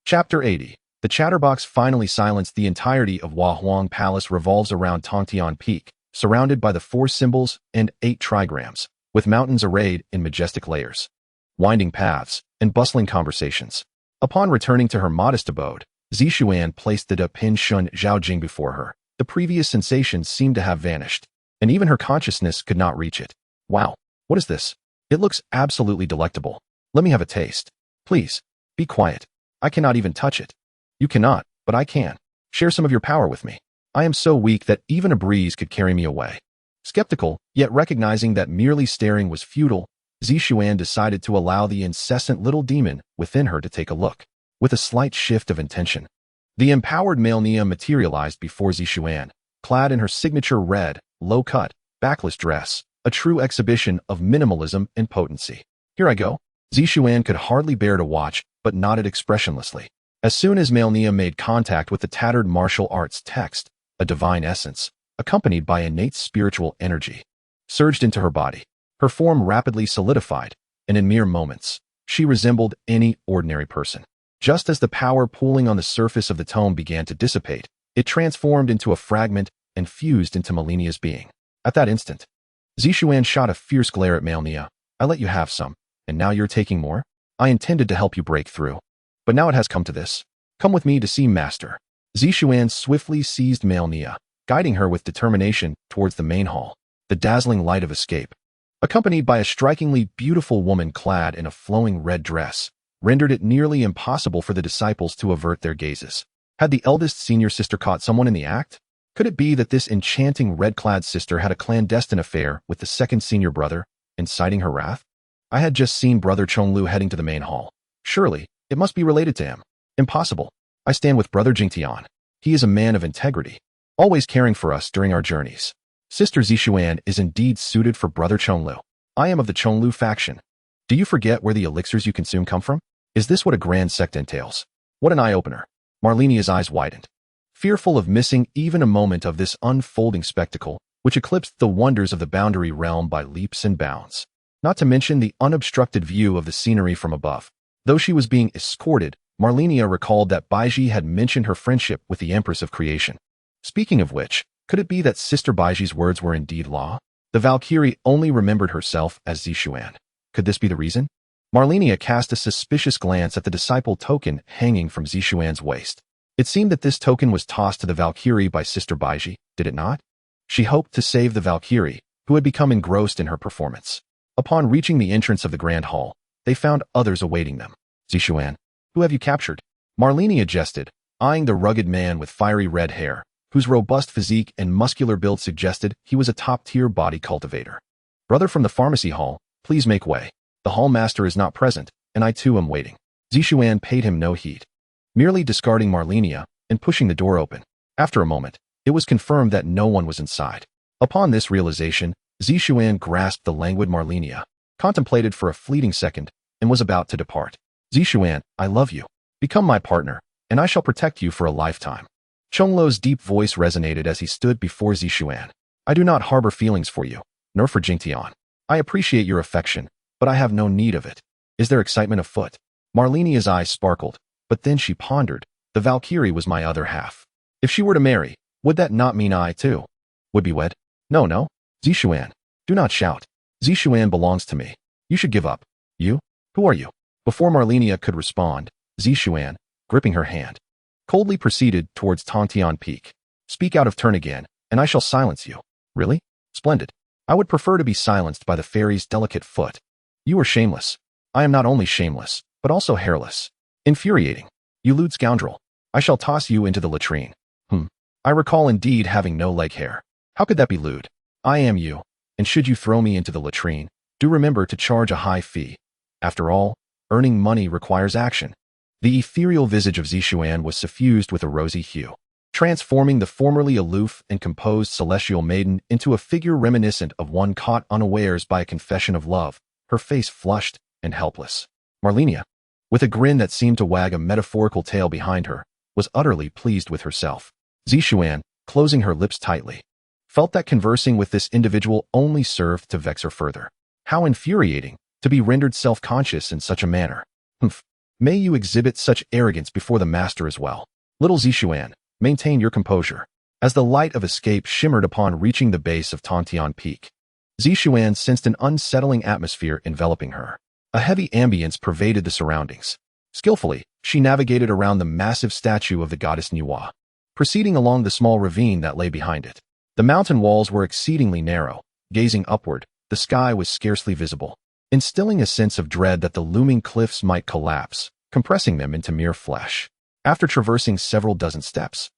Chapter 80. The chatterbox finally silenced. The entirety of Hua Huang Palace revolves around Tongtian Peak, surrounded by the 4 symbols and 8 trigrams, with mountains arrayed in majestic layers, winding paths, and bustling conversations. Upon returning to her modest abode, Zishuan placed the De Pin Shun Zhaojing before her. The previous sensations seemed to have vanished, and even her consciousness could not reach it. Wow, what is this? It looks absolutely delectable. Let me have a taste. Please, be quiet. I cannot even touch it. You cannot, but I can. Share some of your power with me. I am so weak that even a breeze could carry me away. Skeptical, yet recognizing that merely staring was futile, Zishuan decided to allow the incessant little demon within her to take a look. With a slight shift of intention, the empowered Malenia materialized before Zishuan, clad in her signature red, low-cut, backless dress, a true exhibition of minimalism and potency. Here I go. Zishuan could hardly bear to watch, but nodded expressionlessly. As soon as Malenia made contact with the tattered martial arts text, a divine essence, accompanied by innate spiritual energy, surged into her body. Her form rapidly solidified, and in mere moments, she resembled any ordinary person. Just as the power pooling on the surface of the tome began to dissipate, it transformed into a fragment and fused into Malenia's being. At that instant, Zishuan shot a fierce glare at Malenia. I let you have some, and now you're taking more? I intended to help you break through. But now it has come to this. Come with me to see Master. Zishuan swiftly seized Malenia, guiding her with determination towards the main hall, the dazzling light of escape. Accompanied by a strikingly beautiful woman clad in a flowing red dress, rendered it nearly impossible for the disciples to avert their gazes. Had the eldest senior sister caught someone in the act? Could it be that this enchanting red-clad sister had a clandestine affair with the second senior brother, inciting her wrath? I had just seen Brother Chonglu heading to the main hall. Surely, it must be related to him. Impossible. I stand with Brother Jingtian. He is a man of integrity, always caring for us during our journeys. Sister Zishuan is indeed suited for Brother Chonglu. I am of the Chonglu faction. Do you forget where the elixirs you consume come from? Is this what a grand sect entails? What an eye-opener. Marlenia's eyes widened, fearful of missing even a moment of this unfolding spectacle, which eclipsed the wonders of the boundary realm by leaps and bounds. Not to mention the unobstructed view of the scenery from above. Though she was being escorted, Marlenia recalled that Baiji had mentioned her friendship with the Empress of Creation. Speaking of which, could it be that Sister Baiji's words were indeed law? The Valkyrie only remembered herself as Zishuan. Could this be the reason? Marlenia cast a suspicious glance at the disciple token hanging from Zishuan's waist. It seemed that this token was tossed to the Valkyrie by Sister Baiji, did it not? She hoped to save the Valkyrie, who had become engrossed in her performance. Upon reaching the entrance of the Grand Hall, they found others awaiting them. Zishuan, who have you captured? Marlenia jested, eyeing the rugged man with fiery red hair, whose robust physique and muscular build suggested he was a top-tier body cultivator. Brother from the pharmacy hall, please make way. The hall master is not present, and I too am waiting. Zishuan paid him no heed, merely discarding Marlenia and pushing the door open. After a moment, it was confirmed that no one was inside. Upon this realization, Zishuan grasped the languid Marlenia, contemplated for a fleeting second, and was about to depart. Zishuan, I love you. Become my partner, and I shall protect you for a lifetime. Chonglu's deep voice resonated as he stood before Zishuan. I do not harbor feelings for you, nor for Jingtian. I appreciate your affection, but I have no need of it. Is there excitement afoot? Marlenia's eyes sparkled, but then she pondered. The Valkyrie was my other half. If she were to marry, would that not mean I, too, would be wed? No. Zishuan, do not shout. Zishuan belongs to me. You should give up. You? Who are you? Before Marlenia could respond, Zishuan, gripping her hand, coldly proceeded towards Tontian Peak. Speak out of turn again, and I shall silence you. Really? Splendid. I would prefer to be silenced by the fairy's delicate foot. You are shameless. I am not only shameless, but also hairless. Infuriating. You lewd scoundrel. I shall toss you into the latrine. I recall indeed having no leg hair. How could that be lewd? I am you, and should you throw me into the latrine, do remember to charge a high fee. After all, earning money requires action. The ethereal visage of Zishuan was suffused with a rosy hue, transforming the formerly aloof and composed celestial maiden into a figure reminiscent of one caught unawares by a confession of love, her face flushed and helpless. Marlenia, with a grin that seemed to wag a metaphorical tail behind her, was utterly pleased with herself. Zishuan, closing her lips tightly, felt that conversing with this individual only served to vex her further. How infuriating to be rendered self-conscious in such a manner. May you exhibit such arrogance before the master as well. Little Zishuan, maintain your composure. As the light of escape shimmered upon reaching the base of Tontian Peak, Zishuan sensed an unsettling atmosphere enveloping her. A heavy ambience pervaded the surroundings. Skillfully, she navigated around the massive statue of the goddess Nuwa, proceeding along the small ravine that lay behind it. The mountain walls were exceedingly narrow. Gazing upward, the sky was scarcely visible, instilling a sense of dread that the looming cliffs might collapse, compressing them into mere flesh. After traversing several dozen steps,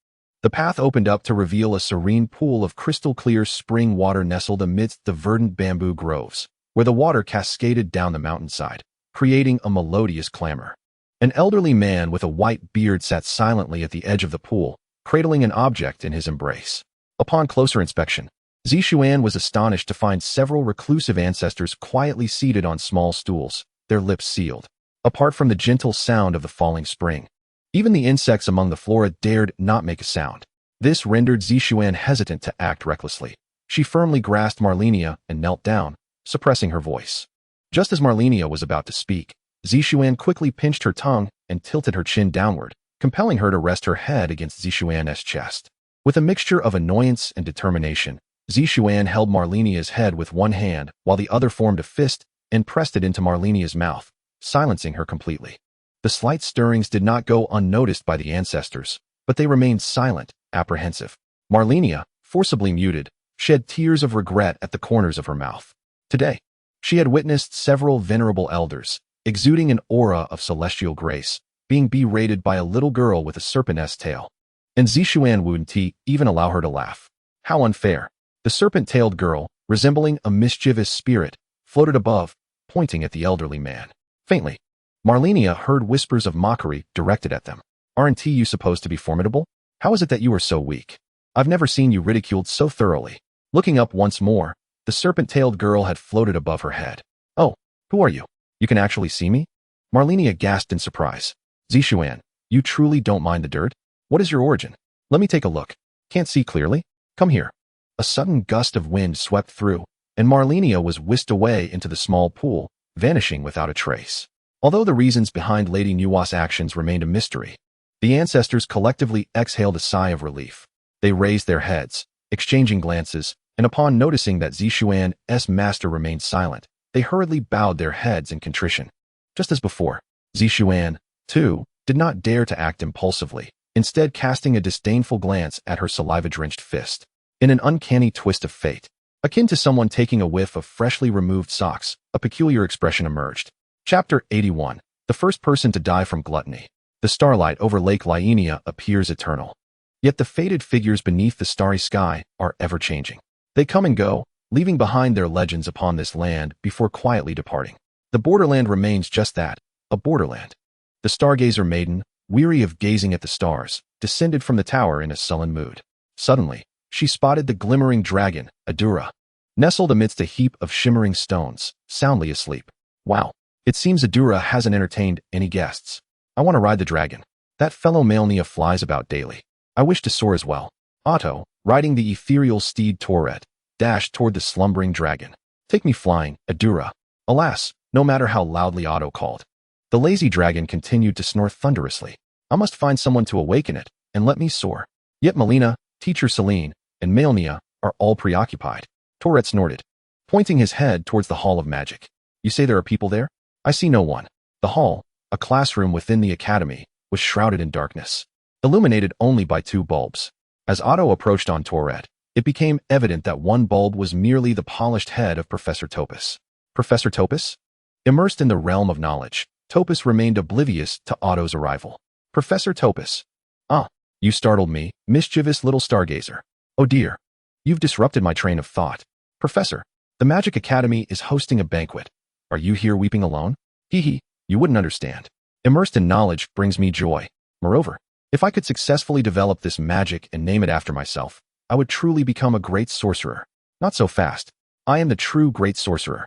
the path opened up to reveal a serene pool of crystal-clear spring water nestled amidst the verdant bamboo groves, where the water cascaded down the mountainside, creating a melodious clamor. An elderly man with a white beard sat silently at the edge of the pool, cradling an object in his embrace. Upon closer inspection, Zishuan was astonished to find several reclusive ancestors quietly seated on small stools, their lips sealed. Apart from the gentle sound of the falling spring, Even the insects among the flora dared not make a sound. This rendered Zishuan hesitant to act recklessly. She firmly grasped Malenia and knelt down, suppressing her voice. Just as Malenia was about to speak, Zishuan quickly pinched her tongue and tilted her chin downward, compelling her to rest her head against Zishuan's chest. With a mixture of annoyance and determination, Zishuan held Malenia's head with one hand while the other formed a fist and pressed it into Malenia's mouth, silencing her completely. The slight stirrings did not go unnoticed by the ancestors, but they remained silent, apprehensive. Malenia, forcibly muted, shed tears of regret at the corners of her mouth. Today, she had witnessed several venerable elders, exuding an aura of celestial grace, being berated by a little girl with a serpent's tail. And Zishuan wouldn't even allow her to laugh. How unfair. The serpent-tailed girl, resembling a mischievous spirit, floated above, pointing at the elderly man. Faintly, Malenia heard whispers of mockery directed at them. Aren't you supposed to be formidable? How is it that you are so weak? I've never seen you ridiculed so thoroughly. Looking up once more, the serpent-tailed girl had floated above her head. Oh, who are you? You can actually see me? Malenia gasped in surprise. Zishuan, you truly don't mind the dirt? What is your origin? Let me take a look. Can't see clearly? Come here. A sudden gust of wind swept through, and Malenia was whisked away into the small pool, vanishing without a trace. Although the reasons behind Lady Nuwa's actions remained a mystery, the ancestors collectively exhaled a sigh of relief. They raised their heads, exchanging glances, and upon noticing that Zishuan's master remained silent, they hurriedly bowed their heads in contrition. Just as before, Zishuan, too, did not dare to act impulsively, instead casting a disdainful glance at her saliva-drenched fist. In an uncanny twist of fate, akin to someone taking a whiff of freshly removed socks, a peculiar expression emerged. Chapter 81. The first person to die from gluttony. The starlight over Lake Lienia appears eternal. Yet the faded figures beneath the starry sky are ever-changing. They come and go, leaving behind their legends upon this land before quietly departing. The borderland remains just that, a borderland. The stargazer maiden, weary of gazing at the stars, descended from the tower in a sullen mood. Suddenly, she spotted the glimmering dragon, Adura, nestled amidst a heap of shimmering stones, soundly asleep. Wow, it seems Adura hasn't entertained any guests. I want to ride the dragon. That fellow Malenia flies about daily. I wish to soar as well. Otto, riding the ethereal steed Toret, dashed toward the slumbering dragon. Take me flying, Adura. Alas, no matter how loudly Otto called, the lazy dragon continued to snore thunderously. I must find someone to awaken it, and let me soar. Yet Malenia, Teacher Celine, and Malenia are all preoccupied. Toret snorted, pointing his head towards the Hall of Magic. You say there are people there? I see no one. The hall, a classroom within the academy, was shrouded in darkness, illuminated only by two bulbs. As Otto approached on Toret, it became evident that one bulb was merely the polished head of Professor Topus. Professor Topus? Immersed in the realm of knowledge, Topus remained oblivious to Otto's arrival. Professor Topus. Ah, you startled me, mischievous little stargazer. Oh dear. You've disrupted my train of thought. Professor, the Magic Academy is hosting a banquet. Are you here weeping alone? Hee hee, you wouldn't understand. Immersed in knowledge brings me joy. Moreover, if I could successfully develop this magic and name it after myself, I would truly become a great sorcerer. Not so fast. I am the true great sorcerer.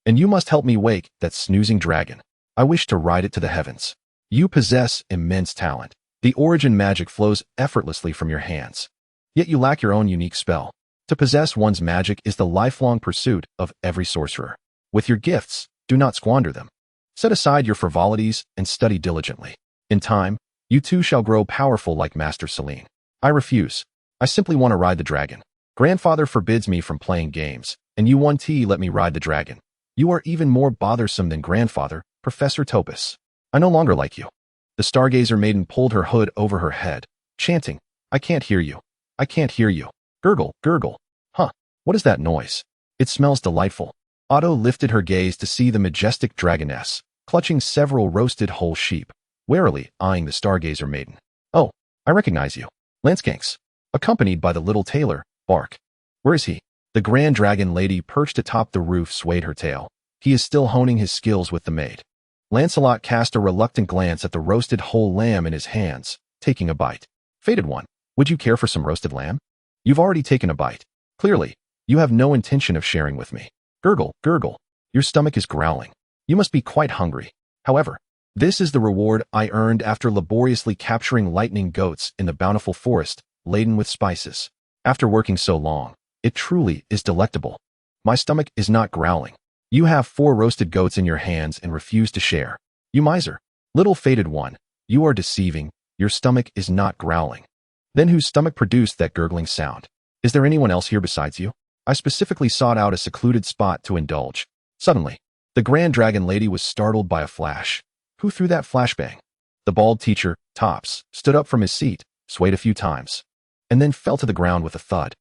And you must help me wake that snoozing dragon. I wish to ride it to the heavens. You possess immense talent. The origin magic flows effortlessly from your hands. Yet you lack your own unique spell. To possess one's magic is the lifelong pursuit of every sorcerer. With your gifts, do not squander them. Set aside your frivolities and study diligently. In time, you too shall grow powerful like Master Celine. I refuse. I simply want to ride the dragon. Grandfather forbids me from playing games, and you let me ride the dragon. You are even more bothersome than grandfather, Professor Topus. I no longer like you. The stargazer maiden pulled her hood over her head, chanting, I can't hear you. I can't hear you. Gurgle, gurgle. Huh, what is that noise? It smells delightful. Otto lifted her gaze to see the majestic dragoness, clutching several roasted whole sheep, warily eyeing the stargazer maiden. Oh, I recognize you. Lanskanks, accompanied by the little tailor, Bark. Where is he? The grand dragon lady perched atop the roof swayed her tail. He is still honing his skills with the maid. Lancelot cast a reluctant glance at the roasted whole lamb in his hands, taking a bite. Fated one, would you care for some roasted lamb? You've already taken a bite. Clearly, you have no intention of sharing with me. Gurgle, gurgle. Your stomach is growling. You must be quite hungry. However, This is the reward I earned after laboriously capturing lightning goats in the bountiful forest, laden with spices. After working so long, it truly is delectable. My stomach is not growling. You have 4 roasted goats in your hands and refuse to share. You miser. Little fated one, you are deceiving. Your stomach is not growling. Then whose stomach produced that gurgling sound? Is there anyone else here besides you? I specifically sought out a secluded spot to indulge. Suddenly, the Grand Dragon Lady was startled by a flash. Who threw that flashbang? The bald teacher, Tops, stood up from his seat, swayed a few times, and then fell to the ground with a thud.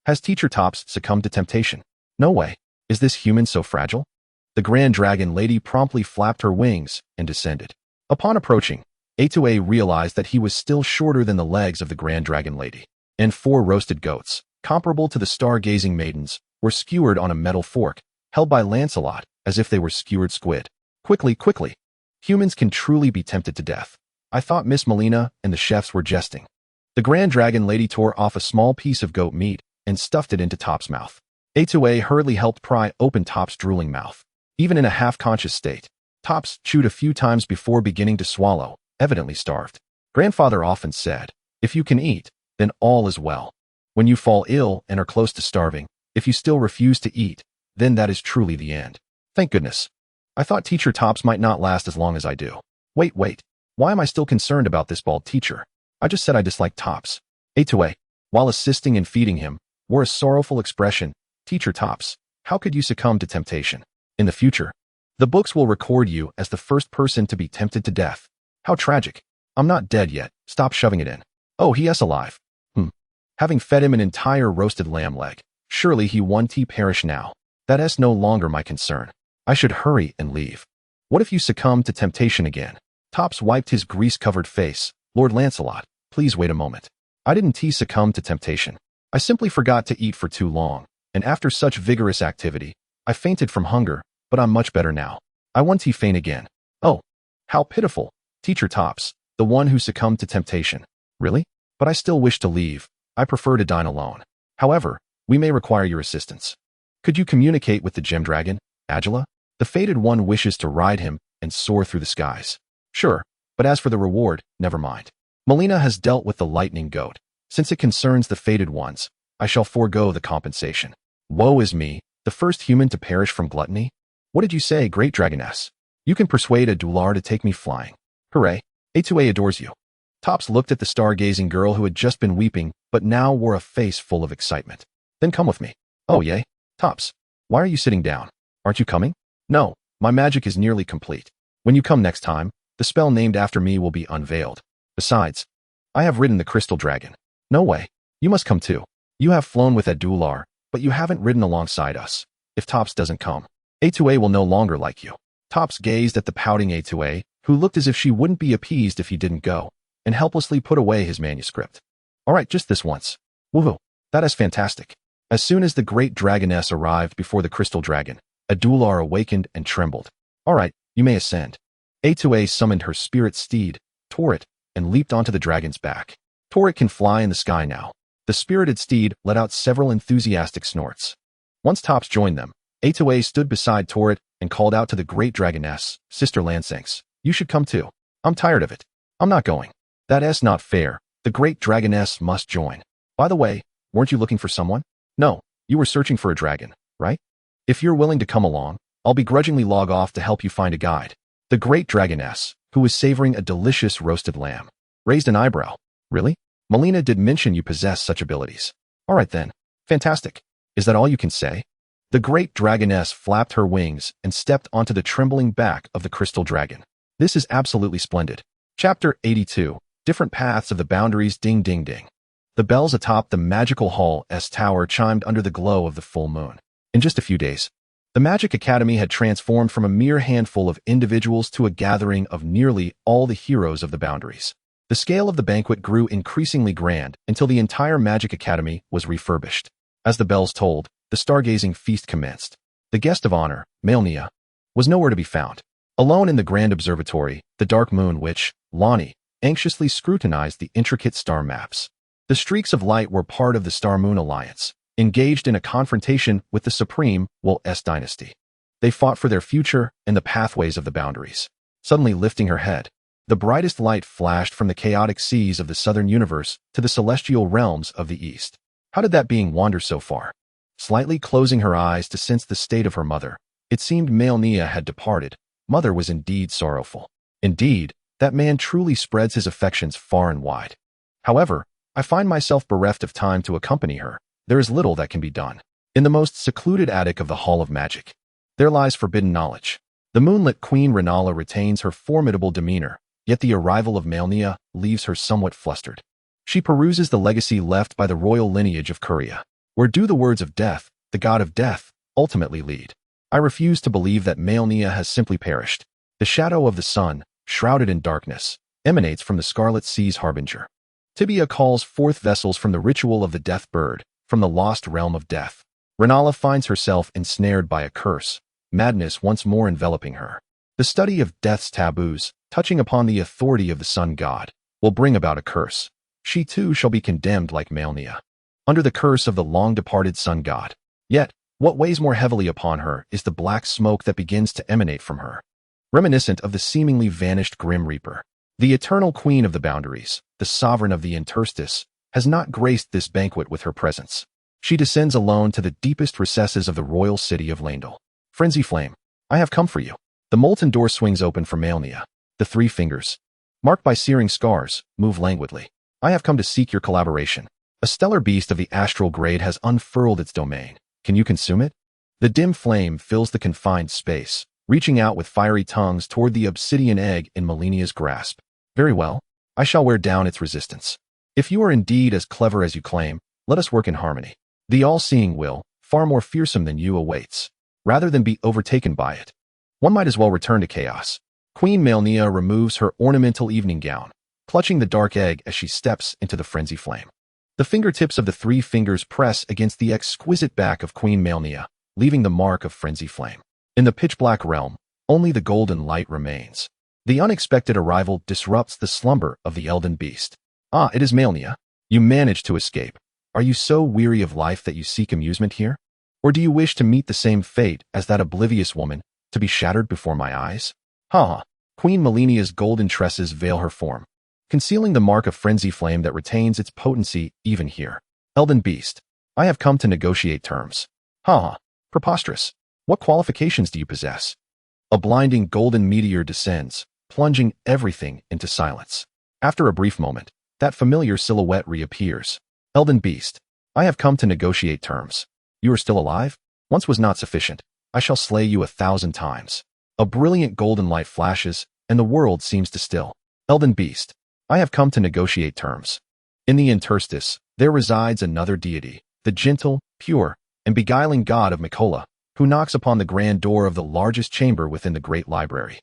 Has Teacher Tops succumbed to temptation? No way. Is this human so fragile? The Grand Dragon Lady promptly flapped her wings and descended. Upon approaching, A2A realized that he was still shorter than the legs of the Grand Dragon Lady, and 4 roasted goats, comparable to the star-gazing maidens, were skewered on a metal fork, held by Lancelot, as if they were skewered squid. Quickly, quickly! Humans can truly be tempted to death. I thought Miss Malenia and the chefs were jesting. The Grand Dragon Lady tore off a small piece of goat meat and stuffed it into Top's mouth. A2A hurriedly helped pry open Top's drooling mouth. Even in a half-conscious state, Tops chewed a few times before beginning to swallow, evidently starved. Grandfather often said, if you can eat, then all is well. When you fall ill and are close to starving, if you still refuse to eat, then that is truly the end. Thank goodness. I thought Teacher Tops might not last as long as I do. Wait. Why am I still concerned about this bald teacher? I just said I disliked Tops. A2A, while assisting and feeding him, wore a sorrowful expression. Teacher Tops, how could you succumb to temptation? In the future, the books will record you as the first person to be tempted to death. How tragic. I'm not dead yet. Stop shoving it in. Oh, he is alive. Having fed him an entire roasted lamb leg, surely he won't perish now. That is no longer my concern. I should hurry and leave. What if you succumb to temptation again? Tops wiped his grease-covered face. Lord Lancelot, please wait a moment. I didn't succumb to temptation. I simply forgot to eat for too long, and after such vigorous activity, I fainted from hunger, but I'm much better now. I won't faint again. Oh, how pitiful. Teacher Tops, the one who succumbed to temptation. Really? But I still wish to leave. I prefer to dine alone. However, we may require your assistance. Could you communicate with the gem dragon, Agila? The fated one wishes to ride him and soar through the skies. Sure, but as for the reward, never mind. Malenia has dealt with the lightning goat. Since it concerns the fated ones, I shall forego the compensation. Woe is me, the first human to perish from gluttony? What did you say, Great Dragoness? You can persuade a Dular to take me flying. Hooray, A2A adores you. Tops looked at the star-gazing girl who had just been weeping, but now wore a face full of excitement. Then come with me. Oh, yay. Tops, why are you sitting down? Aren't you coming? No, my magic is nearly complete. When you come next time, the spell named after me will be unveiled. Besides, I have ridden the crystal dragon. No way. You must come too. You have flown with Adular, but you haven't ridden alongside us. If Tops doesn't come, A2A will no longer like you. Tops gazed at the pouting A2A, who looked as if she wouldn't be appeased if he didn't go, and helplessly put away his manuscript. All right, just this once. Woohoo. That is fantastic. As soon as the great dragoness arrived before the crystal dragon, Adular awakened and trembled. All right, you may ascend. A2A summoned her spirit steed, Torrit, and leaped onto the dragon's back. Torrit can fly in the sky now. The spirited steed let out several enthusiastic snorts. Once Tops joined them, A2A stood beside Torrit and called out to the great dragoness, Sister Lansanks, you should come too. I'm tired of it. I'm not going. That is not fair. The great dragoness must join. By the way, weren't you looking for someone? No, you were searching for a dragon, right? If you're willing to come along, I'll begrudgingly log off to help you find a guide. The great dragoness, who was savoring a delicious roasted lamb, raised an eyebrow. Really? Malenia did mention you possess such abilities. All right then. Fantastic. Is that all you can say? The great dragoness flapped her wings and stepped onto the trembling back of the crystal dragon. This is absolutely splendid. Chapter 82. Different Paths of the Boundaries. Ding ding ding. The bells atop the magical hall's tower chimed under the glow of the full moon. In just a few days, the Magic Academy had transformed from a mere handful of individuals to a gathering of nearly all the heroes of the boundaries. The scale of the banquet grew increasingly grand until the entire Magic Academy was refurbished. As the bells tolled, the stargazing feast commenced. The guest of honor, Malenia, was nowhere to be found. Alone in the grand observatory, the dark moon witch, Lonnie, anxiously scrutinized the intricate star maps. The streaks of light were part of the Star-Moon Alliance, engaged in a confrontation with the Supreme Will S dynasty. They fought for their future and the pathways of the boundaries. suddenly lifting her head. The brightest light flashed from the chaotic seas of the southern universe to the celestial realms of the east. How did that being wander so far? Slightly closing her eyes to sense the state of her mother, it seemed Malenia had departed. Mother was indeed sorrowful. Indeed, that man truly spreads his affections far and wide. However, I find myself bereft of time to accompany her. There is little that can be done. In the most secluded attic of the Hall of Magic, there lies forbidden knowledge. The moonlit Queen Renala retains her formidable demeanor, yet the arrival of Malenia leaves her somewhat flustered. She peruses the legacy left by the royal lineage of Curia. Where do the words of death, the god of death, ultimately lead? I refuse to believe that Malenia has simply perished. The shadow of the sun, shrouded in darkness, emanates from the Scarlet Sea's harbinger. Tibia calls forth vessels from the ritual of the death bird, from the lost realm of death. Renala finds herself ensnared by a curse, madness once more enveloping her. The study of death's taboos, touching upon the authority of the sun god, will bring about a curse. She too shall be condemned like Malenia, under the curse of the long-departed sun god. Yet, what weighs more heavily upon her is the black smoke that begins to emanate from her, reminiscent of the seemingly vanished Grim Reaper. The eternal queen of the boundaries, the sovereign of the interstice, has not graced this banquet with her presence. She descends alone to the deepest recesses of the royal city of Landel. Frenzy Flame, I have come for you. The molten door swings open for Malenia. The three fingers, marked by searing scars, move languidly. I have come to seek your collaboration. A stellar beast of the astral grade has unfurled its domain. Can you consume it? The dim flame fills the confined space, reaching out with fiery tongues toward the obsidian egg in Malenia's grasp. Very well, I shall wear down its resistance. If you are indeed as clever as you claim, let us work in harmony. The all-seeing will, far more fearsome than you, awaits. Rather than be overtaken by it, one might as well return to chaos. Queen Malenia removes her ornamental evening gown, clutching the dark egg as she steps into the frenzy flame. The fingertips of the three fingers press against the exquisite back of Queen Malenia, leaving the mark of frenzy flame. In the pitch-black realm, only the golden light remains. The unexpected arrival disrupts the slumber of the Elden Beast. Ah, it is Malenia. You managed to escape. Are you so weary of life that you seek amusement here? Or do you wish to meet the same fate as that oblivious woman, to be shattered before my eyes? Ha! Queen Malenia's golden tresses veil her form, concealing the mark of frenzy flame that retains its potency even here. Elden Beast, I have come to negotiate terms. Ha! Preposterous. What qualifications do you possess? A blinding golden meteor descends, plunging everything into silence. After a brief moment, that familiar silhouette reappears. Elden Beast, I have come to negotiate terms. You are still alive? Once was not sufficient. I shall slay you 1,000 times. A brilliant golden light flashes, and the world seems to still. Elden Beast, I have come to negotiate terms. In the interstice, there resides another deity, the gentle, pure, and beguiling god of Miquella, who knocks upon the grand door of the largest chamber within the great library.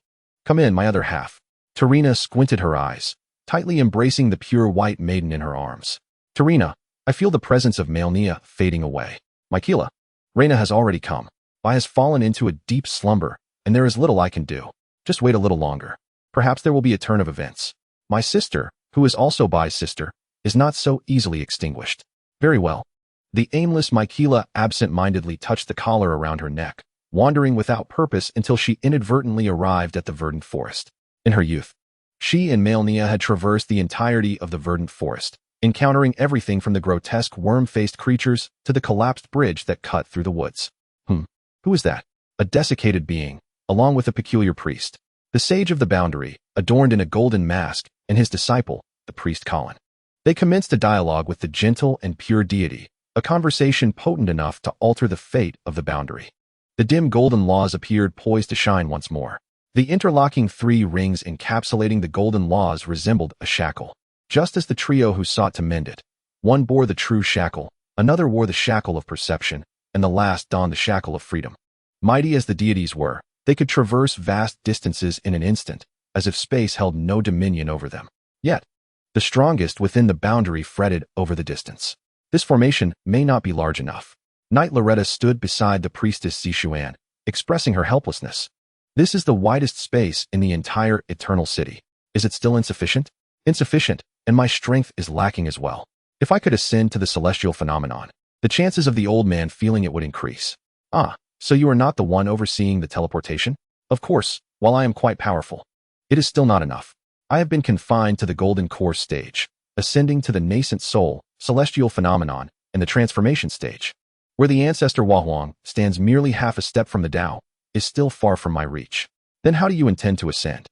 Come in, my other half. Terina squinted her eyes, tightly embracing the pure white maiden in her arms. Terina, I feel the presence of Malenia fading away. Miquella, Reyna has already come. I has fallen into a deep slumber, and there is little I can do. Just wait a little longer. Perhaps there will be a turn of events. My sister, who is also Bai's sister, is not so easily extinguished. Very well. The aimless Miquella absent-mindedly touched the collar around her neck, wandering without purpose until she inadvertently arrived at the verdant forest. In her youth, she and Malenia had traversed the entirety of the verdant forest, encountering everything from the grotesque worm-faced creatures to the collapsed bridge that cut through the woods. Who is that? A desiccated being, along with a peculiar priest. The sage of the boundary, adorned in a golden mask, and his disciple, the priest Colin. They commenced a dialogue with the gentle and pure deity, a conversation potent enough to alter the fate of the boundary. The dim golden laws appeared poised to shine once more. The interlocking three rings encapsulating the golden laws resembled a shackle. Just as the trio who sought to mend it, one bore the true shackle, another wore the shackle of perception, and the last donned the shackle of freedom. Mighty as the deities were, they could traverse vast distances in an instant, as if space held no dominion over them. Yet, the strongest within the boundary fretted over the distance. This formation may not be large enough. Knight Loretta stood beside the priestess Sichuan, expressing her helplessness. This is the widest space in the entire eternal city. Is it still insufficient? Insufficient, and my strength is lacking as well. If I could ascend to the celestial phenomenon, the chances of the old man feeling it would increase. Ah, so you are not the one overseeing the teleportation? Of course, while I am quite powerful, It is still not enough. I have been confined to the golden core stage, ascending to the nascent soul, celestial phenomenon, and the transformation stage. Where the ancestor Wahuang stands merely half a step from the Tao, is still far from my reach. Then how do you intend to ascend?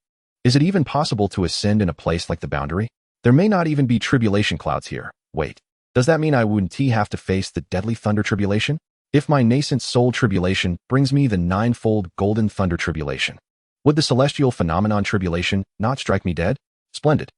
Is it even possible to ascend in a place like the boundary? There may not even be tribulation clouds here. Wait, does that mean I wouldn't have to face the deadly thunder tribulation? If my nascent soul tribulation brings me the ninefold golden thunder tribulation, would the celestial phenomenon tribulation not strike me dead? Splendid.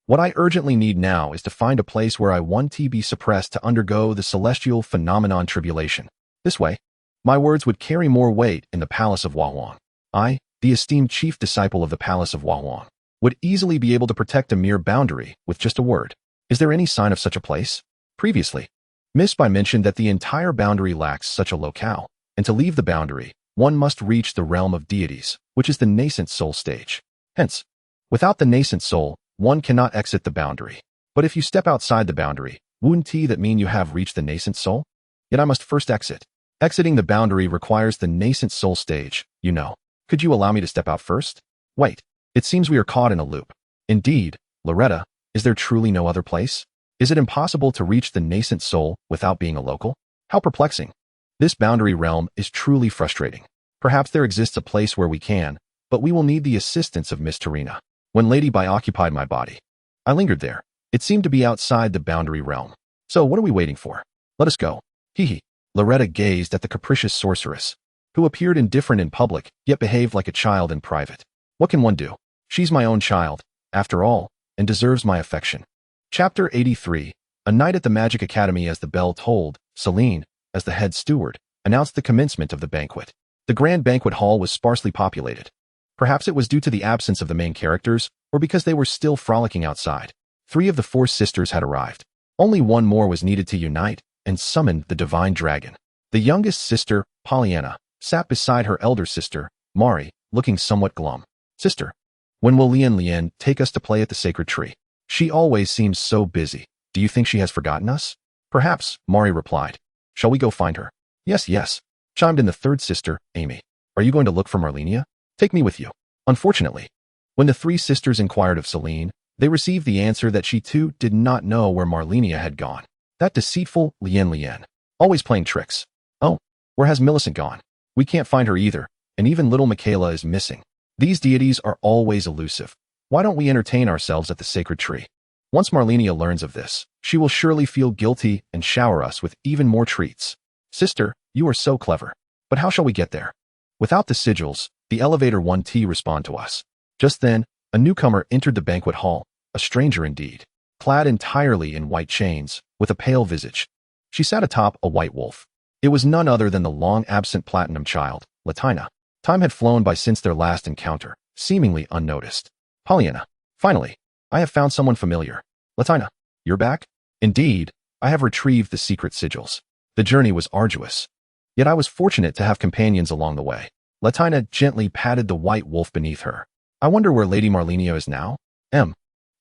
What I urgently need now is to find a place where I want to be suppressed to undergo the celestial phenomenon tribulation. This way, my words would carry more weight in the palace of Wahuang. I, the esteemed chief disciple of the palace of Wahuang, would easily be able to protect a mere boundary with just a word. Is there any sign of such a place? Previously, Miss Bai mentioned that the entire boundary lacks such a locale, and to leave the boundary, one must reach the realm of deities, which is the nascent soul stage. Hence, without the nascent soul, one cannot exit the boundary. But if you step outside the boundary, wouldn't that mean you have reached the nascent soul? Yet I must first exit. Exiting the boundary requires the nascent soul stage, you know. Could you allow me to step out first? Wait, it seems we are caught in a loop. Indeed, Loretta, is there truly no other place? Is it impossible to reach the nascent soul without being a local? How perplexing. This boundary realm is truly frustrating. Perhaps there exists a place where we can, but we will need the assistance of Miss Tarina. When Lady Bai occupied my body, I lingered there. It seemed to be outside the boundary realm. So what are we waiting for? Let us go. Hee. Loretta gazed at the capricious sorceress, who appeared indifferent in public, yet behaved like a child in private. What can one do? She's my own child, after all, and deserves my affection. Chapter 83. A night at the Magic Academy. As the bell tolled, Celine, as the head steward, announced the commencement of the banquet. The grand banquet hall was sparsely populated. Perhaps it was due to the absence of the main characters, or because they were still frolicking outside. 3 of the 4 sisters had arrived. Only one more was needed to unite and summon the divine dragon. The youngest sister, Pollyanna, sat beside her elder sister, Mari, looking somewhat glum. Sister, when will Lien take us to play at the sacred tree? She always seems so busy. Do you think she has forgotten us? Perhaps, Mari replied. Shall we go find her? Yes, chimed in the 3rd sister, Amy. Are you going to look for Malenia? Take me with you. Unfortunately, when the 3 sisters inquired of Celine, they received the answer that she too did not know where Malenia had gone. That deceitful Lien. Always playing tricks. Oh, where has Millicent gone? We can't find her either, and even little Miquella is missing. These deities are always elusive. Why don't we entertain ourselves at the sacred tree? Once Malenia learns of this, she will surely feel guilty and shower us with even more treats. Sister, you are so clever. But how shall we get there? Without the sigils, the elevator won't respond to us. Just then, a newcomer entered the banquet hall, a stranger indeed, clad entirely in white chains, with a pale visage. She sat atop a white wolf. It was none other than the long-absent platinum child, Latina. Time had flown by since their last encounter, seemingly unnoticed. Pollyanna, finally, I have found someone familiar. Latina, you're back? Indeed, I have retrieved the secret sigils. The journey was arduous, yet I was fortunate to have companions along the way. Latina gently patted the white wolf beneath her. I wonder where Lady Malenia is now?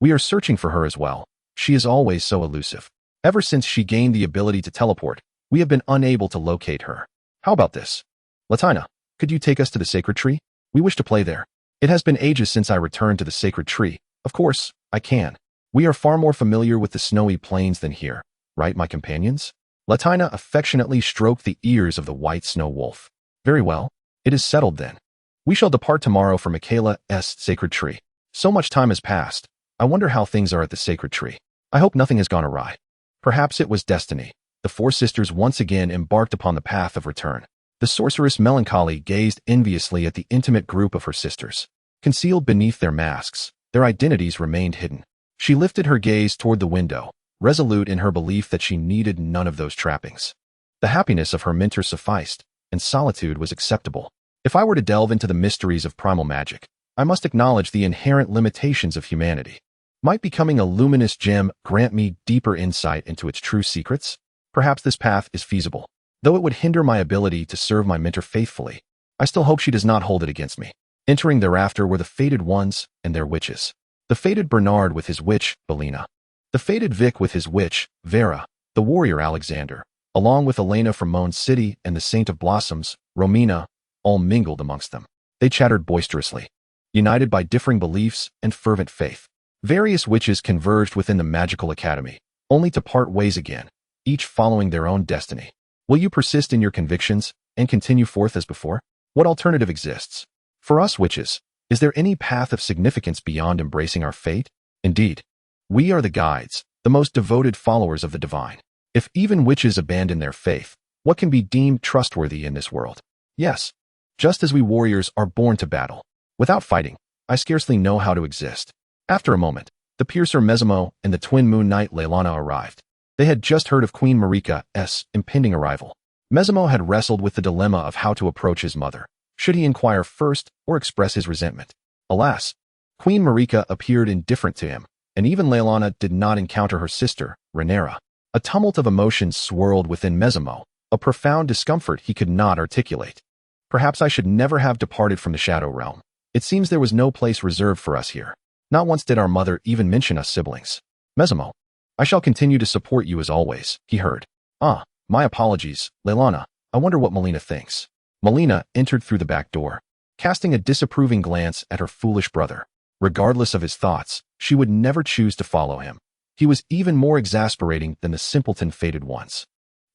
We are searching for her as well. She is always so elusive. Ever since she gained the ability to teleport, we have been unable to locate her. How about this? Latina, could you take us to the sacred tree? We wish to play there. It has been ages since I returned to the sacred tree. Of course, I can. We are far more familiar with the snowy plains than here, right, my companions? Latina affectionately stroked the ears of the white snow wolf. Very well. It is settled then. We shall depart tomorrow for Miquella's sacred tree. So much time has passed. I wonder how things are at the sacred tree. I hope nothing has gone awry. Perhaps it was destiny. The 4 sisters once again embarked upon the path of return. The sorceress Melancholy gazed enviously at the intimate group of her sisters. Concealed beneath their masks, their identities remained hidden. She lifted her gaze toward the window, resolute in her belief that she needed none of those trappings. The happiness of her mentor sufficed, and solitude was acceptable. If I were to delve into the mysteries of primal magic, I must acknowledge the inherent limitations of humanity. Might becoming a luminous gem grant me deeper insight into its true secrets? Perhaps this path is feasible. Though it would hinder my ability to serve my mentor faithfully, I still hope she does not hold it against me. Entering thereafter were the fated ones and their witches. The fated Bernard with his witch, Belina. The fated Vic with his witch, Vera. The warrior Alexander, along with Elena from Moan City and the Saint of Blossoms, Romina, all mingled amongst them. They chattered boisterously. united by differing beliefs and fervent faith. Various witches converged within the magical academy, only to part ways again, each following their own destiny. Will you persist in your convictions and continue forth as before? What alternative exists? For us witches, is there any path of significance beyond embracing our fate? Indeed, we are the guides, the most devoted followers of the divine. If even witches abandon their faith, what can be deemed trustworthy in this world? Yes, just as we warriors are born to battle. Without fighting, I scarcely know how to exist. After a moment, the piercer Mesamo and the twin moon knight Leilana arrived. They had just heard of Queen Marika's impending arrival. Mesamo had wrestled with the dilemma of how to approach his mother. Should he inquire first or express his resentment? Alas, Queen Marika appeared indifferent to him, and even Leilana did not encounter her sister, Rhaenyra. A tumult of emotions swirled within Mesamo, a profound discomfort he could not articulate. Perhaps I should never have departed from the Shadow Realm. It seems there was no place reserved for us here. Not once did our mother even mention us siblings. Mesamo, I shall continue to support you as always, he heard. Ah, my apologies, Leilana. I wonder what Malenia thinks. Malenia entered through the back door, casting a disapproving glance at her foolish brother. Regardless of his thoughts, she would never choose to follow him. He was even more exasperating than the simpleton fated ones.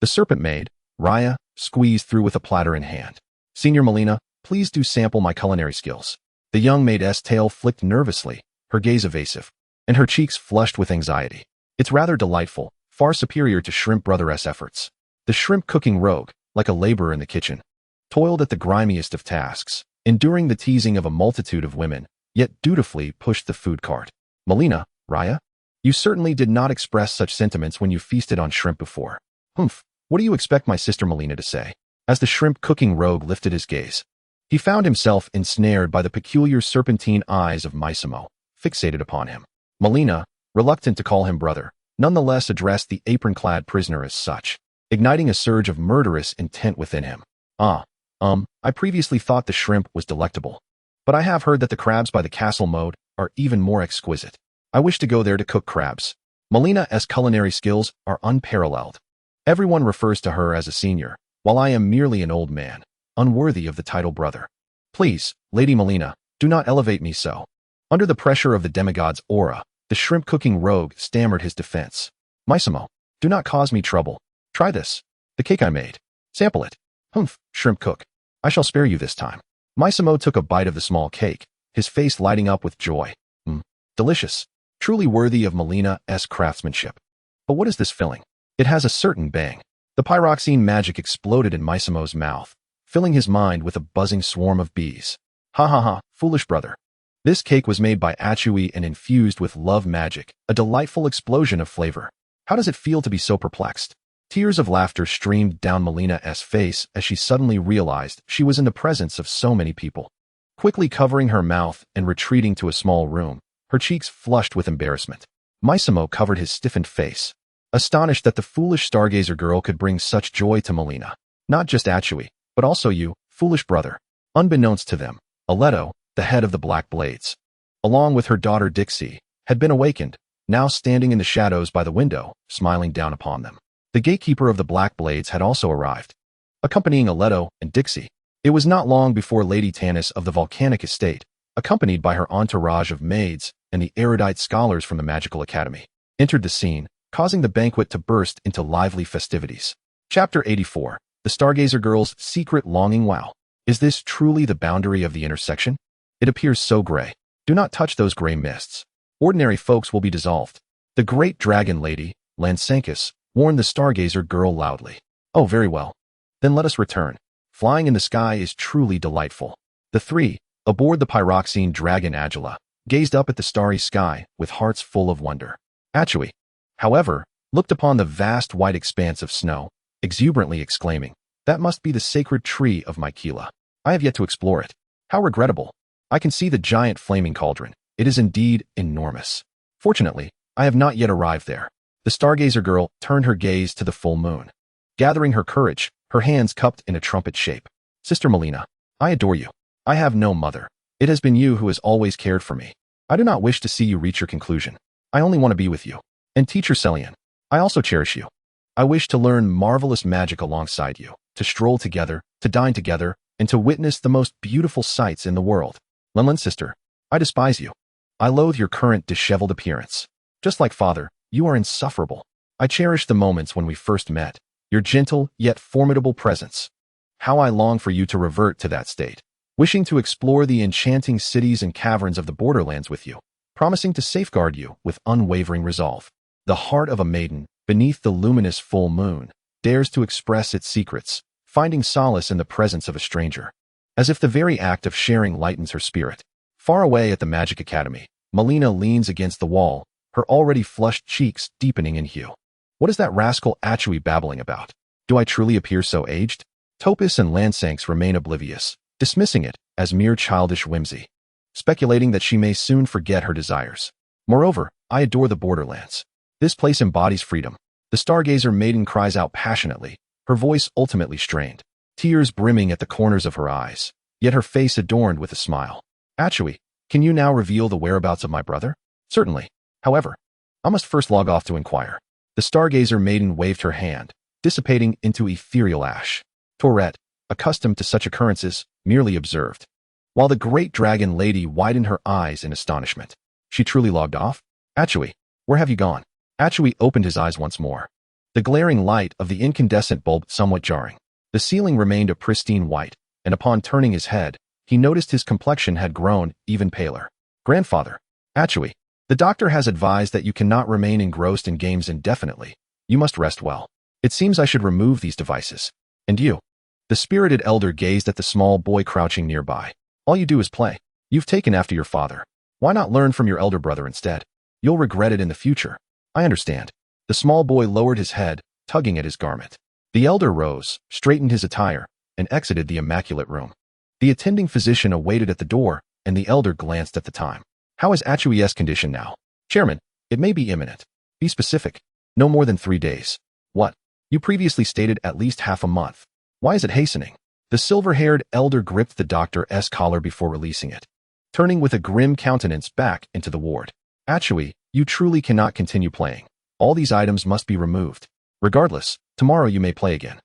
The serpent maid, Raya, squeezed through with a platter in hand. Senior Malenia, please do sample my culinary skills. The young maid's tail flicked nervously, her gaze evasive, and her cheeks flushed with anxiety. It's rather delightful, far superior to Shrimp Brother's efforts. The shrimp cooking rogue, like a laborer in the kitchen, toiled at the grimiest of tasks, enduring the teasing of a multitude of women, yet dutifully pushed the food cart. Malenia, Raya, you certainly did not express such sentiments when you feasted on shrimp before. Humph, what do you expect my sister Malenia to say? As the shrimp cooking rogue lifted his gaze, he found himself ensnared by the peculiar serpentine eyes of Mesamo, fixated upon him. Malenia, reluctant to call him brother, nonetheless addressed the apron-clad prisoner as such, igniting a surge of murderous intent within him. I previously thought the shrimp was delectable, but I have heard that the crabs by the castle moat are even more exquisite. I wish to go there to cook crabs. Malenia's culinary skills are unparalleled. Everyone refers to her as a senior, while I am merely an old man, unworthy of the title brother. Please, Lady Malenia, do not elevate me so. Under the pressure of the demigod's aura, the shrimp-cooking rogue stammered his defense. Mesamo, do not cause me trouble. Try this. The cake I made. Sample it. Humph, shrimp cook. I shall spare you this time. Mesamo took a bite of the small cake, his face lighting up with joy. Delicious. Truly worthy of Malenia's craftsmanship. But what is this filling? It has a certain bang. The pyroxene magic exploded in Mesamo's mouth, filling his mind with a buzzing swarm of bees. Ha ha ha, foolish brother. This cake was made by Achui and infused with love magic, a delightful explosion of flavor. How does it feel to be so perplexed? Tears of laughter streamed down Malenia's face as she suddenly realized she was in the presence of so many people. Quickly covering her mouth and retreating to a small room, her cheeks flushed with embarrassment. Mesamo covered his stiffened face, astonished that the foolish stargazer girl could bring such joy to Malenia. Not just Achui, but also you, foolish brother. Unbeknownst to them, Aleto, the head of the Black Blades, along with her daughter Dixie, had been awakened, now standing in the shadows by the window, smiling down upon them. The gatekeeper of the Black Blades had also arrived, accompanying Aleto and Dixie. It was not long before Lady Tanis of the Volcanic Estate, accompanied by her entourage of maids and the erudite scholars from the Magical Academy, entered the scene, causing the banquet to burst into lively festivities. Chapter 84. The Stargazer Girl's Secret Longing. Wow. Is this truly the boundary of the intersection? It appears so gray. Do not touch those gray mists. Ordinary folks will be dissolved. The great dragon lady, Lansankus, warned the Stargazer girl loudly. Oh, very well. Then let us return. Flying in the sky is truly delightful. The three, aboard the pyroxene dragon Agila, gazed up at the starry sky with hearts full of wonder. Achui, however, looked upon the vast white expanse of snow, exuberantly exclaiming, "That must be the sacred tree of Miquella. I have yet to explore it. How regrettable. I can see the giant flaming cauldron. It is indeed enormous. Fortunately, I have not yet arrived there." The Stargazer girl turned her gaze to the full moon. Gathering her courage, her hands cupped in a trumpet shape. "Sister Malenia, I adore you. I have no mother. It has been you who has always cared for me. I do not wish to see you reach your conclusion. I only want to be with you. And teacher Celian, I also cherish you. I wish to learn marvelous magic alongside you, to stroll together, to dine together, and to witness the most beautiful sights in the world. Lenlen's sister, I despise you. I loathe your current disheveled appearance. Just like father, you are insufferable. I cherish the moments when we first met, your gentle yet formidable presence. How I long for you to revert to that state, wishing to explore the enchanting cities and caverns of the borderlands with you, promising to safeguard you with unwavering resolve. The heart of a maiden, beneath the luminous full moon, dares to express its secrets, finding solace in the presence of a stranger. As if the very act of sharing lightens her spirit. Far away at the Magic Academy, Malenia leans against the wall, her already flushed cheeks deepening in hue. What is that rascal Achui babbling about? Do I truly appear so aged? Topus and Lansanx remain oblivious, dismissing it as mere childish whimsy, speculating that she may soon forget her desires. Moreover, I adore the borderlands. This place embodies freedom. The stargazer maiden cries out passionately, her voice ultimately strained, tears brimming at the corners of her eyes, yet her face adorned with a smile. Achui, can you now reveal the whereabouts of my brother? Certainly. However, I must first log off to inquire. The stargazer maiden waved her hand, dissipating into ethereal ash. Tourette, accustomed to such occurrences, merely observed, while the great dragon lady widened her eyes in astonishment. She truly logged off? Achui, where have you gone? Achui opened his eyes once more. The glaring light of the incandescent bulb somewhat jarring. The ceiling remained a pristine white, and upon turning his head, he noticed his complexion had grown even paler. Grandfather, Achui, the doctor has advised that you cannot remain engrossed in games indefinitely. You must rest well. It seems I should remove these devices. And you? The spirited elder gazed at the small boy crouching nearby. All you do is play. You've taken after your father. Why not learn from your elder brother instead? You'll regret it in the future. I understand. The small boy lowered his head, tugging at his garment. The elder rose, straightened his attire, and exited the immaculate room. The attending physician awaited at the door, and the elder glanced at the time. How is Achui's condition now? Chairman, it may be imminent. Be specific. No more than 3 days. What? You previously stated at least half a month. Why is it hastening? The silver-haired elder gripped the doctor's collar before releasing it, turning with a grim countenance back into the ward. Achui, you truly cannot continue playing. All these items must be removed. Regardless, tomorrow you may play again.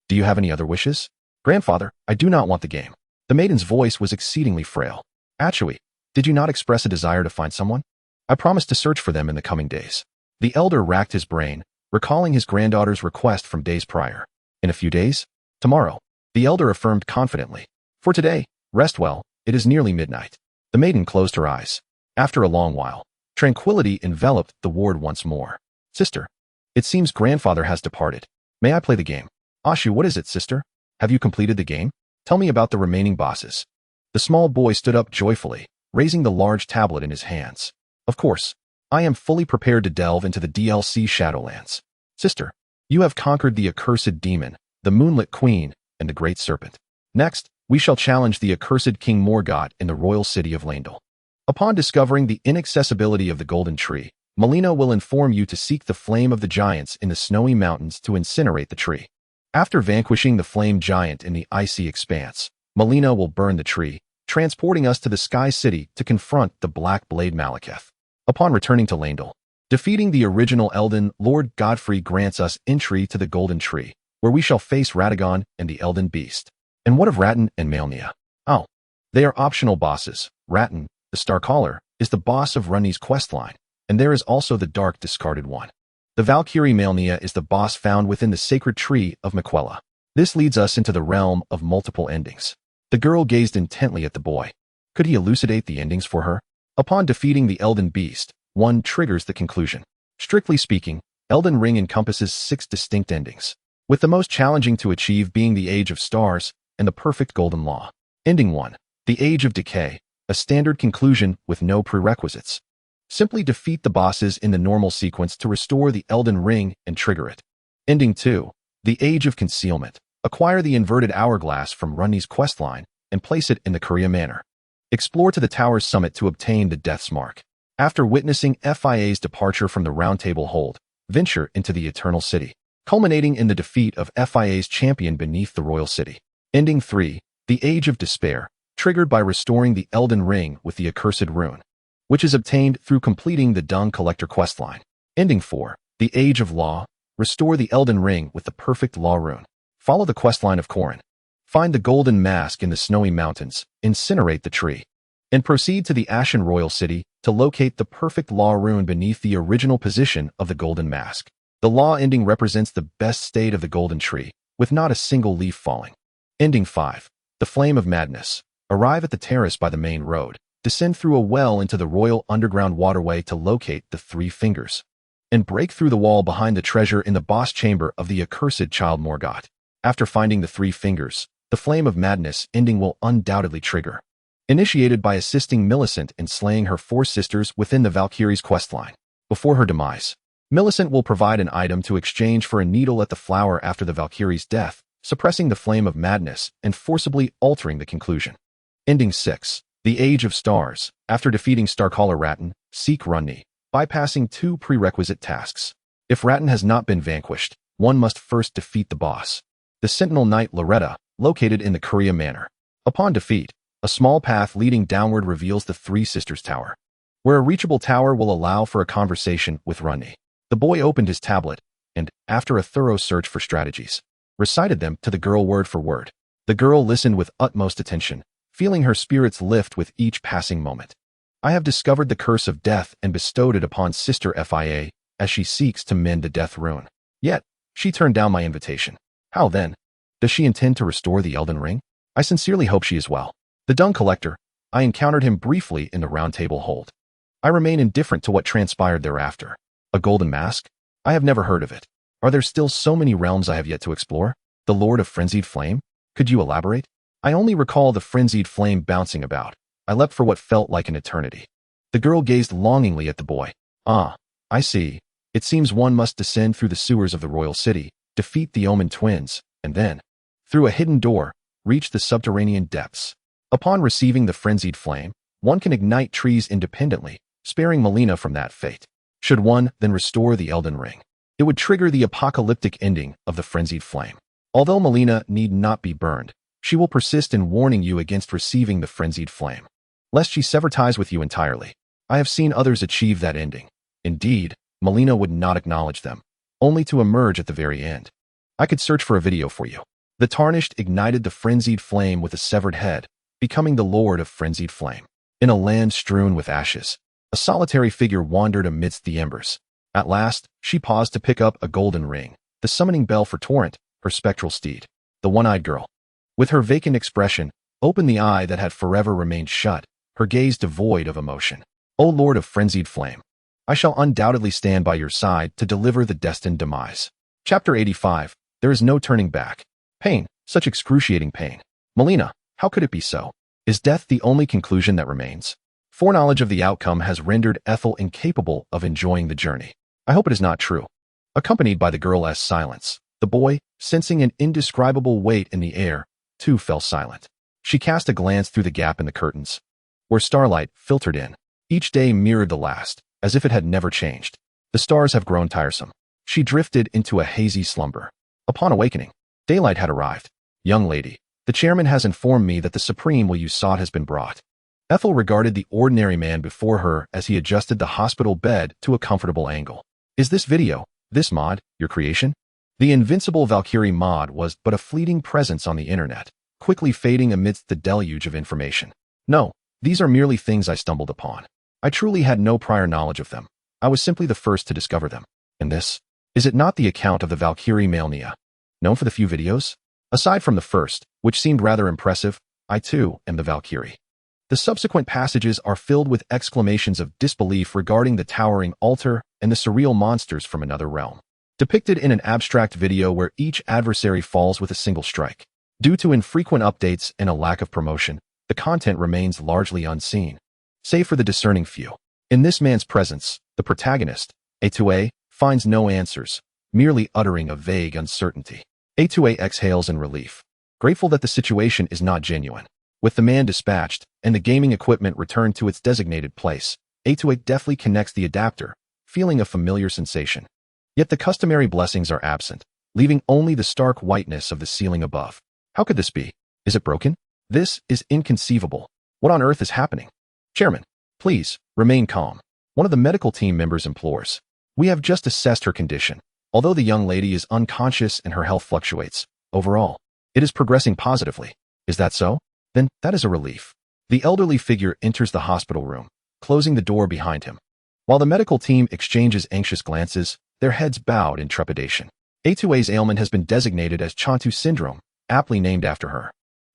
Do you have any other wishes? Grandfather, I do not want the game. The maiden's voice was exceedingly frail. Achui, did you not express a desire to find someone? I promised to search for them in the coming days. The elder racked his brain, recalling his granddaughter's request from days prior. In a few days? Tomorrow, the elder affirmed confidently. For today, rest well, it is nearly midnight. The maiden closed her eyes. After a long while, tranquility enveloped the ward once more. Sister, it seems grandfather has departed. May I play the game? Ashu, what is it, sister? Have you completed the game? Tell me about the remaining bosses. The small boy stood up joyfully, raising the large tablet in his hands. Of course, I am fully prepared to delve into the DLC Shadowlands. Sister, you have conquered the accursed demon, the Moonlit Queen, and the Great Serpent. Next, we shall challenge the accursed King Morgott in the royal city of Landel. Upon discovering the inaccessibility of the Golden Tree, Malenia will inform you to seek the flame of the giants in the snowy mountains to incinerate the tree. After vanquishing the flame giant in the icy expanse, Malenia will burn the tree, transporting us to the Sky City to confront the Black Blade Malekith. Upon returning to Landel, defeating the original Elden Lord Godfrey grants us entry to the Golden Tree, where we shall face Radahn and the Elden Beast. And what of Radahn and Malenia? Oh, they are optional bosses. Radahn, the Starcaller, is the boss of Runni's questline, and there is also the Dark Discarded One. The Valkyrie Malenia is the boss found within the sacred tree of Miquella. This leads us into the realm of multiple endings. The girl gazed intently at the boy. Could he elucidate the endings for her? Upon defeating the Elden Beast, one triggers the conclusion. Strictly speaking, Elden Ring encompasses 6 distinct endings, with the most challenging to achieve being the Age of Stars and the Perfect Golden Law. Ending 1, the Age of Decay, a standard conclusion with no prerequisites. Simply defeat the bosses in the normal sequence to restore the Elden Ring and trigger it. Ending 2, the Age of Concealment. Acquire the inverted hourglass from Runni's questline and place it in the Korea Manor. Explore to the tower's summit to obtain the Death's Mark. After witnessing FIA's departure from the Round Table Hold, venture into the Eternal City, culminating in the defeat of FIA's champion beneath the Royal City. Ending 3, the Age of Despair, triggered by restoring the Elden Ring with the Accursed Rune, which is obtained through completing the Dung Collector questline. Ending 4, the Age of Law, restore the Elden Ring with the Perfect Law Rune. Follow the questline of Corrin. Find the Golden Mask in the snowy mountains, incinerate the tree. and proceed to the Ashen Royal City to locate the perfect law rune beneath the original position of the golden mask. The law ending represents the best state of the golden tree, with not a single leaf falling. Ending 5. The Flame of Madness. Arrive at the terrace by the main road. Descend through a well into the royal underground waterway to locate the 3 fingers. And break through the wall behind the treasure in the boss chamber of the accursed child Morgoth. After finding the 3 fingers, the Flame of Madness ending will undoubtedly trigger. Initiated by assisting Millicent in slaying her 4 sisters within the Valkyrie's questline. Before her demise, Millicent will provide an item to exchange for a needle at the flower after the Valkyrie's death, suppressing the Flame of Madness and forcibly altering the conclusion. Ending 6. The Age of Stars. After defeating Starcaller Radahn, seek Runni, bypassing 2 prerequisite tasks. If Radahn has not been vanquished, one must first defeat the boss, the Sentinel Knight Loretta, located in the Curia Manor. Upon defeat, a small path leading downward reveals the 3 Sisters Tower, where a reachable tower will allow for a conversation with Runni. The boy opened his tablet and, after a thorough search for strategies, recited them to the girl word for word. The girl listened with utmost attention, feeling her spirits lift with each passing moment. I have discovered the curse of death and bestowed it upon Sister Fia as she seeks to mend the death rune. Yet, she turned down my invitation. How then? Does she intend to restore the Elden Ring? I sincerely hope she is well. The Dung Collector. I encountered him briefly in the Round Table hold. I remain indifferent to what transpired thereafter. A golden mask? I have never heard of it. Are there still so many realms I have yet to explore? The Lord of Frenzied Flame? Could you elaborate? I only recall the frenzied flame bouncing about. I leapt for what felt like an eternity. The girl gazed longingly at the boy. Ah, I see. It seems one must descend through the sewers of the royal city, defeat the Omen twins, and then, through a hidden door, reach the subterranean depths. Upon receiving the frenzied flame, one can ignite trees independently, sparing Malenia from that fate. Should one then restore the Elden Ring, it would trigger the apocalyptic ending of the frenzied flame. Although Malenia need not be burned, she will persist in warning you against receiving the frenzied flame, lest she sever ties with you entirely. I have seen others achieve that ending. Indeed, Malenia would not acknowledge them, only to emerge at the very end. I could search for a video for you. The Tarnished ignited the frenzied flame with a severed head, becoming the Lord of Frenzied Flame. In a land strewn with ashes, a solitary figure wandered amidst the embers. At last, she paused to pick up a golden ring, the summoning bell for Torrent, her spectral steed. The one-eyed girl, with her vacant expression, opened the eye that had forever remained shut, her gaze devoid of emotion. O Lord of Frenzied Flame, I shall undoubtedly stand by your side to deliver the destined demise. Chapter 85. There is no turning back. Pain, such excruciating pain. Malenia, how could it be so? Is death the only conclusion that remains? Foreknowledge of the outcome has rendered Ethel incapable of enjoying the journey. I hope it is not true. Accompanied by the girl's silence, the boy, sensing an indescribable weight in the air, too fell silent. She cast a glance through the gap in the curtains, where starlight filtered in. Each day mirrored the last, as if it had never changed. The stars have grown tiresome. She drifted into a hazy slumber. Upon awakening, daylight had arrived. Young lady, the chairman has informed me that the supreme will you sought has been brought. Ethel regarded the ordinary man before her as he adjusted the hospital bed to a comfortable angle. Is this video, this mod, your creation? The invincible Valkyrie mod was but a fleeting presence on the internet, quickly fading amidst the deluge of information. No, these are merely things I stumbled upon. I truly had no prior knowledge of them. I was simply the first to discover them. And this? Is it not the account of the Valkyrie Malenia, known for the few videos? Aside from the first, which seemed rather impressive, I too am the Valkyrie. The subsequent passages are filled with exclamations of disbelief regarding the towering altar and the surreal monsters from another realm, depicted in an abstract video where each adversary falls with a single strike. Due to infrequent updates and a lack of promotion, the content remains largely unseen, save for the discerning few. In this man's presence, the protagonist, A2A, finds no answers, merely uttering a vague uncertainty. A2A exhales in relief, grateful that the situation is not genuine. With the man dispatched and the gaming equipment returned to its designated place, A2A deftly connects the adapter, feeling a familiar sensation. Yet the customary blessings are absent, leaving only the stark whiteness of the ceiling above. How could this be? Is it broken? This is inconceivable. What on earth is happening? Chairman, please, remain calm. One of the medical team members implores. We have just assessed her condition. Although the young lady is unconscious and her health fluctuates, overall, it is progressing positively. Is that so? Then that is a relief. The elderly figure enters the hospital room, closing the door behind him. While the medical team exchanges anxious glances, their heads bowed in trepidation. A2A's ailment has been designated as Chantu syndrome, aptly named after her.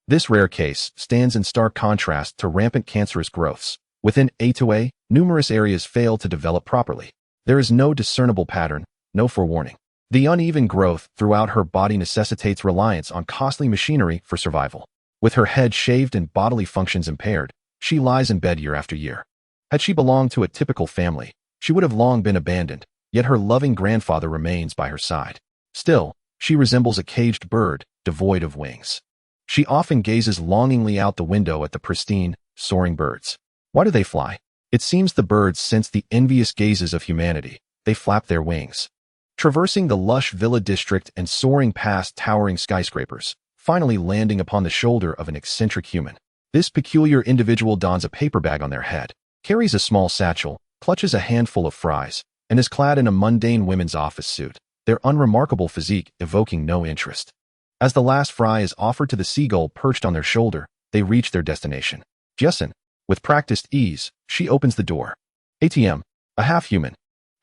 This rare case stands in stark contrast to rampant cancerous growths. Within A2A, numerous areas fail to develop properly. There is no discernible pattern, no forewarning. The uneven growth throughout her body necessitates reliance on costly machinery for survival. With her head shaved and bodily functions impaired, she lies in bed year after year. Had she belonged to a typical family, she would have long been abandoned, yet her loving grandfather remains by her side. Still, she resembles a caged bird, devoid of wings. She often gazes longingly out the window at the pristine, soaring birds. Why do they fly? It seems the birds sense the envious gazes of humanity. They flap their wings. Traversing the lush villa district and soaring past towering skyscrapers, finally landing upon the shoulder of an eccentric human. This peculiar individual dons a paper bag on their head, carries a small satchel, clutches a handful of fries, and is clad in a mundane women's office suit, their unremarkable physique evoking no interest. As the last fry is offered to the seagull perched on their shoulder, they reach their destination. Jessen, with practiced ease, she opens the door. ATM, a half-human,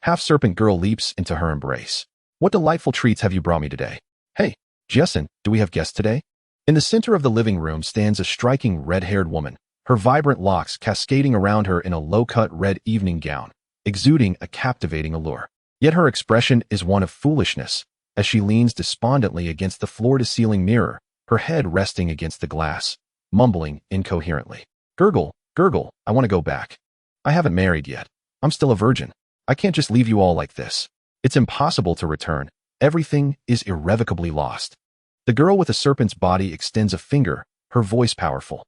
half-serpent girl leaps into her embrace. What delightful treats have you brought me today? Hey, Jessen, do we have guests today? In the center of the living room stands a striking red-haired woman, her vibrant locks cascading around her in a low-cut red evening gown, exuding a captivating allure. Yet her expression is one of foolishness, as she leans despondently against the floor-to-ceiling mirror, her head resting against the glass, mumbling incoherently. Gurgle, gurgle, I want to go back. I haven't married yet. I'm still a virgin. I can't just leave you all like this. It's impossible to return. Everything is irrevocably lost. The girl with the serpent's body extends a finger, her voice powerful.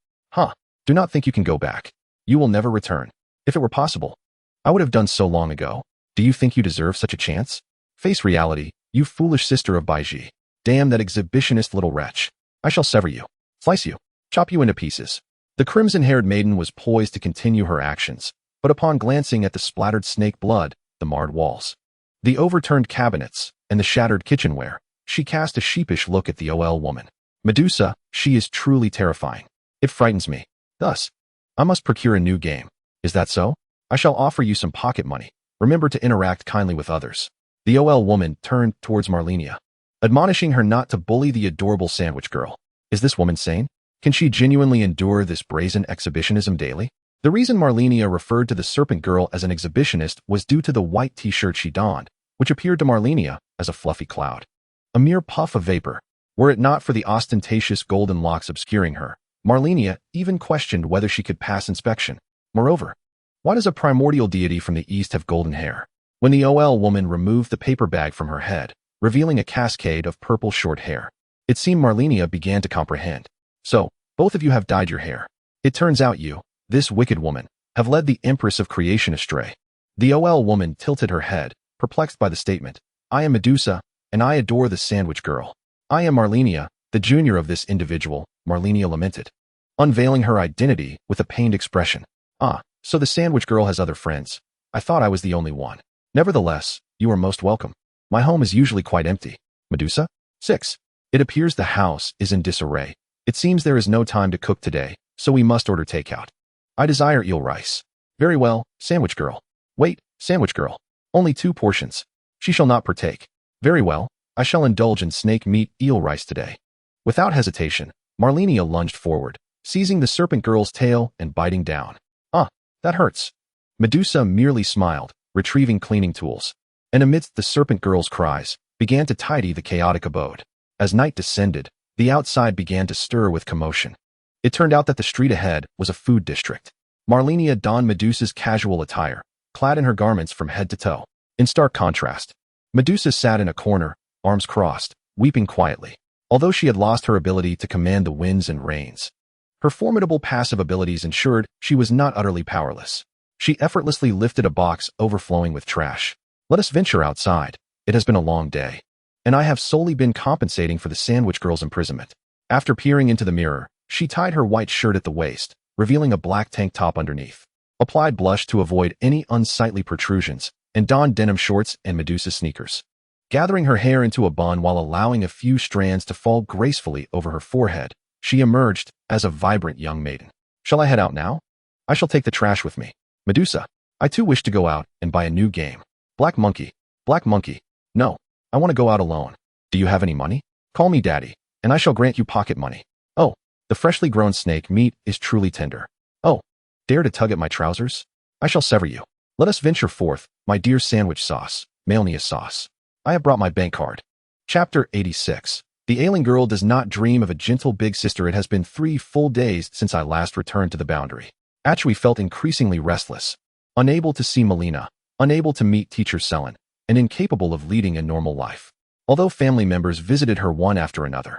Do not think you can go back. You will never return. If it were possible, I would have done so long ago. Do you think you deserve such a chance? Face reality, you foolish sister of Baiji. Damn that exhibitionist little wretch. I shall sever you, slice you, chop you into pieces. The crimson-haired maiden was poised to continue her actions, but upon glancing at the splattered snake blood, the marred walls, the overturned cabinets, and the shattered kitchenware, she cast a sheepish look at the OL woman. Medusa, she is truly terrifying. It frightens me. Thus, I must procure a new game. Is that so? I shall offer you some pocket money. Remember to interact kindly with others. The OL woman turned towards Malenia, admonishing her not to bully the adorable sandwich girl. Is this woman sane? Can she genuinely endure this brazen exhibitionism daily? The reason Malenia referred to the serpent girl as an exhibitionist was due to the white t-shirt she donned, which appeared to Malenia as a fluffy cloud. A mere puff of vapor. Were it not for the ostentatious golden locks obscuring her, Malenia even questioned whether she could pass inspection. Moreover, why does a primordial deity from the east have golden hair? When the OL woman removed the paper bag from her head, revealing a cascade of purple short hair, it seemed Malenia began to comprehend. So, both of you have dyed your hair. It turns out you, this wicked woman, have led the Empress of Creation astray. The OL woman tilted her head, perplexed by the statement. I am Medusa, and I adore the sandwich girl. I am Malenia, the junior of this individual, Malenia lamented, unveiling her identity with a pained expression. So the sandwich girl has other friends. I thought I was the only one. Nevertheless, you are most welcome. My home is usually quite empty. Medusa? 6. It appears the house is in disarray. It seems there is no time to cook today, so we must order takeout. I desire eel rice. Very well, sandwich girl. Wait, sandwich girl. Only 2 portions. She shall not partake. Very well, I shall indulge in snake meat eel rice today. Without hesitation, Malenia lunged forward, seizing the serpent girl's tail and biting down. That hurts. Medusa merely smiled, retrieving cleaning tools, and amidst the serpent girl's cries, began to tidy the chaotic abode. As night descended, the outside began to stir with commotion. It turned out that the street ahead was a food district. Malenia donned Medusa's casual attire, clad in her garments from head to toe. In stark contrast, Medusa sat in a corner, arms crossed, weeping quietly. Although she had lost her ability to command the winds and rains, her formidable passive abilities ensured she was not utterly powerless. She effortlessly lifted a box overflowing with trash. Let us venture outside. It has been a long day, and I have solely been compensating for the sandwich girl's imprisonment. After peering into the mirror, she tied her white shirt at the waist, revealing a black tank top underneath, applied blush to avoid any unsightly protrusions, and donned denim shorts and Medusa sneakers. Gathering her hair into a bun while allowing a few strands to fall gracefully over her forehead, she emerged as a vibrant young maiden. Shall I head out now? I shall take the trash with me. Medusa. I too wish to go out and buy a new game. Black Monkey. Black Monkey. No. I want to go out alone. Do you have any money? Call me daddy, and I shall grant you pocket money. Oh, the freshly grown snake meat is truly tender. Oh, dare to tug at my trousers? I shall sever you. Let us venture forth, my dear sandwich sauce, Malenia sauce. I have brought my bank card. Chapter 86. The ailing girl does not dream of a gentle big sister. It has been 3 full days since I last returned to the boundary. Achui felt increasingly restless, unable to see Malenia, unable to meet teacher Selen, and incapable of leading a normal life. Although family members visited her one after another,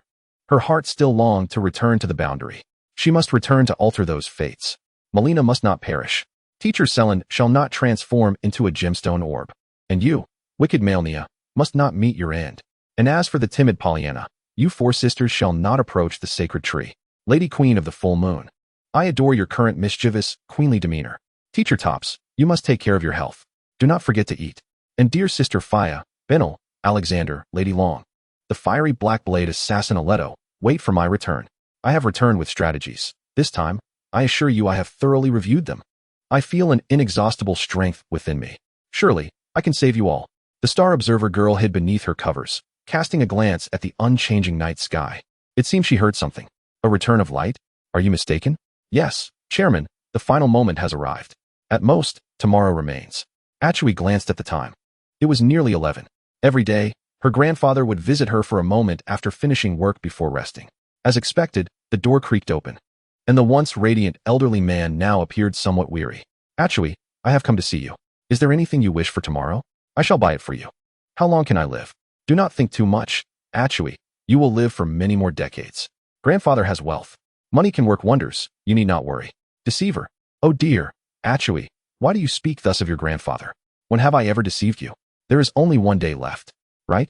her heart still longed to return to the boundary. She must return to alter those fates. Malenia must not perish. Teacher Selen shall not transform into a gemstone orb. And you, wicked Malenia, must not meet your end. And as for the timid Pollyanna, you 4 sisters shall not approach the sacred tree. Lady Queen of the Full Moon, I adore your current mischievous, queenly demeanor. Teacher Tops, you must take care of your health. Do not forget to eat. And dear sister Fia, Benel, Alexander, Lady Long, the fiery black blade assassin Aleto, wait for my return. I have returned with strategies. This time, I assure you I have thoroughly reviewed them. I feel an inexhaustible strength within me. Surely, I can save you all. The Star Observer girl hid beneath her covers, casting a glance at the unchanging night sky. It seemed she heard something. A return of light? Are you mistaken? Yes, Chairman, the final moment has arrived. At most, tomorrow remains. Achui glanced at the time. It was nearly 11. Every day, her grandfather would visit her for a moment after finishing work before resting. As expected, the door creaked open, and the once radiant elderly man now appeared somewhat weary. Achui, I have come to see you. Is there anything you wish for tomorrow? I shall buy it for you. How long can I live? Do not think too much. Achui, you will live for many more decades. Grandfather has wealth. Money can work wonders. You need not worry. Deceiver. Oh dear. Achui, why do you speak thus of your grandfather? When have I ever deceived you? There is only 1 day left, right?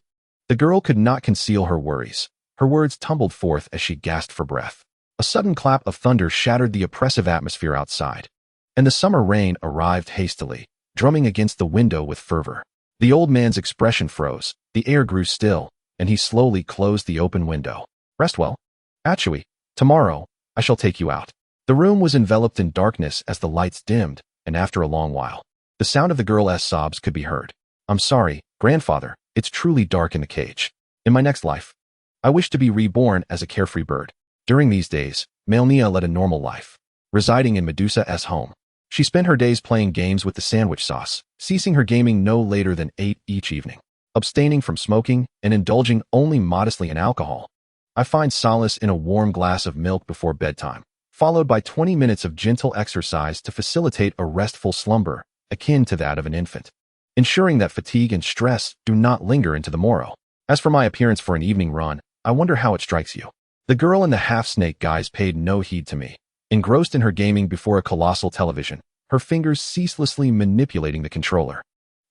The girl could not conceal her worries. Her words tumbled forth as she gasped for breath. A sudden clap of thunder shattered the oppressive atmosphere outside, and the summer rain arrived hastily, drumming against the window with fervor. The old man's expression froze, the air grew still, and he slowly closed the open window. Rest well. Achui, tomorrow, I shall take you out. The room was enveloped in darkness as the lights dimmed, and after a long while, the sound of the girl's sobs could be heard. I'm sorry, grandfather, it's truly dark in the cage. In my next life, I wish to be reborn as a carefree bird. During these days, Malenia led a normal life, residing in Medusa's home. She spent her days playing games with the sandwich sauce, ceasing her gaming no later than 8 each evening, abstaining from smoking and indulging only modestly in alcohol. I find solace in a warm glass of milk before bedtime, followed by 20 minutes of gentle exercise to facilitate a restful slumber, akin to that of an infant, ensuring that fatigue and stress do not linger into the morrow. As for my appearance for an evening run, I wonder how it strikes you. The girl in the half-snake guise paid no heed to me, engrossed in her gaming before a colossal television, her fingers ceaselessly manipulating the controller.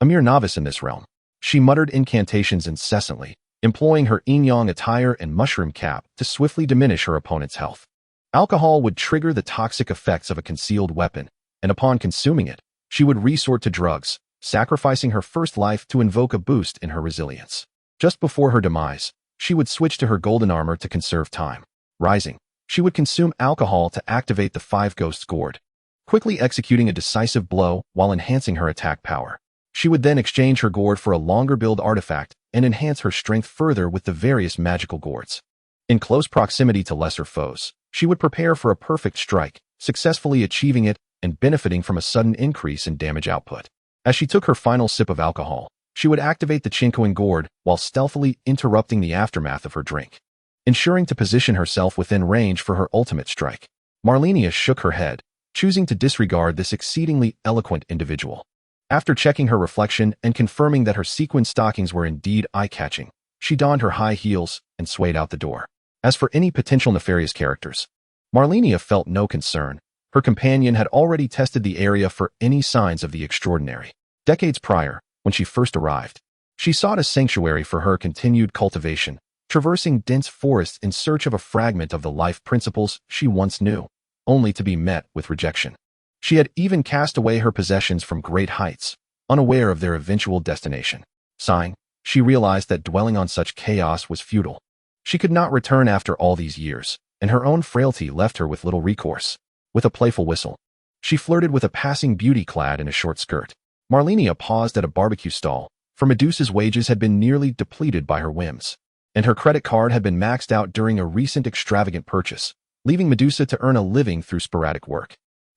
A mere novice in this realm, she muttered incantations incessantly, employing her yin-yang attire and mushroom cap to swiftly diminish her opponent's health. Alcohol would trigger the toxic effects of a concealed weapon, and upon consuming it, she would resort to drugs, sacrificing her first life to invoke a boost in her resilience. Just before her demise, she would switch to her golden armor to conserve time. Rising, she would consume alcohol to activate the 5 Ghosts Gourd, quickly executing a decisive blow while enhancing her attack power. She would then exchange her gourd for a longer build artifact and enhance her strength further with the various magical gourds. In close proximity to lesser foes, she would prepare for a perfect strike, successfully achieving it and benefiting from a sudden increase in damage output. As she took her final sip of alcohol, she would activate the Chinkoan gourd while stealthily interrupting the aftermath of her drink, ensuring to position herself within range for her ultimate strike. Malenia shook her head, choosing to disregard this exceedingly eloquent individual. After checking her reflection and confirming that her sequin stockings were indeed eye-catching, she donned her high heels and swayed out the door. As for any potential nefarious characters, Malenia felt no concern. Her companion had already tested the area for any signs of the extraordinary. Decades prior, when she first arrived, she sought a sanctuary for her continued cultivation, traversing dense forests in search of a fragment of the life principles she once knew, only to be met with rejection. She had even cast away her possessions from great heights, unaware of their eventual destination. Sighing, she realized that dwelling on such chaos was futile. She could not return after all these years, and her own frailty left her with little recourse. with a playful whistle. She flirted with a passing beauty clad in a short skirt. Malenia paused at a barbecue stall, for Medusa's wages had been nearly depleted by her whims, and her credit card had been maxed out during a recent extravagant purchase, leaving Medusa to earn a living through sporadic work.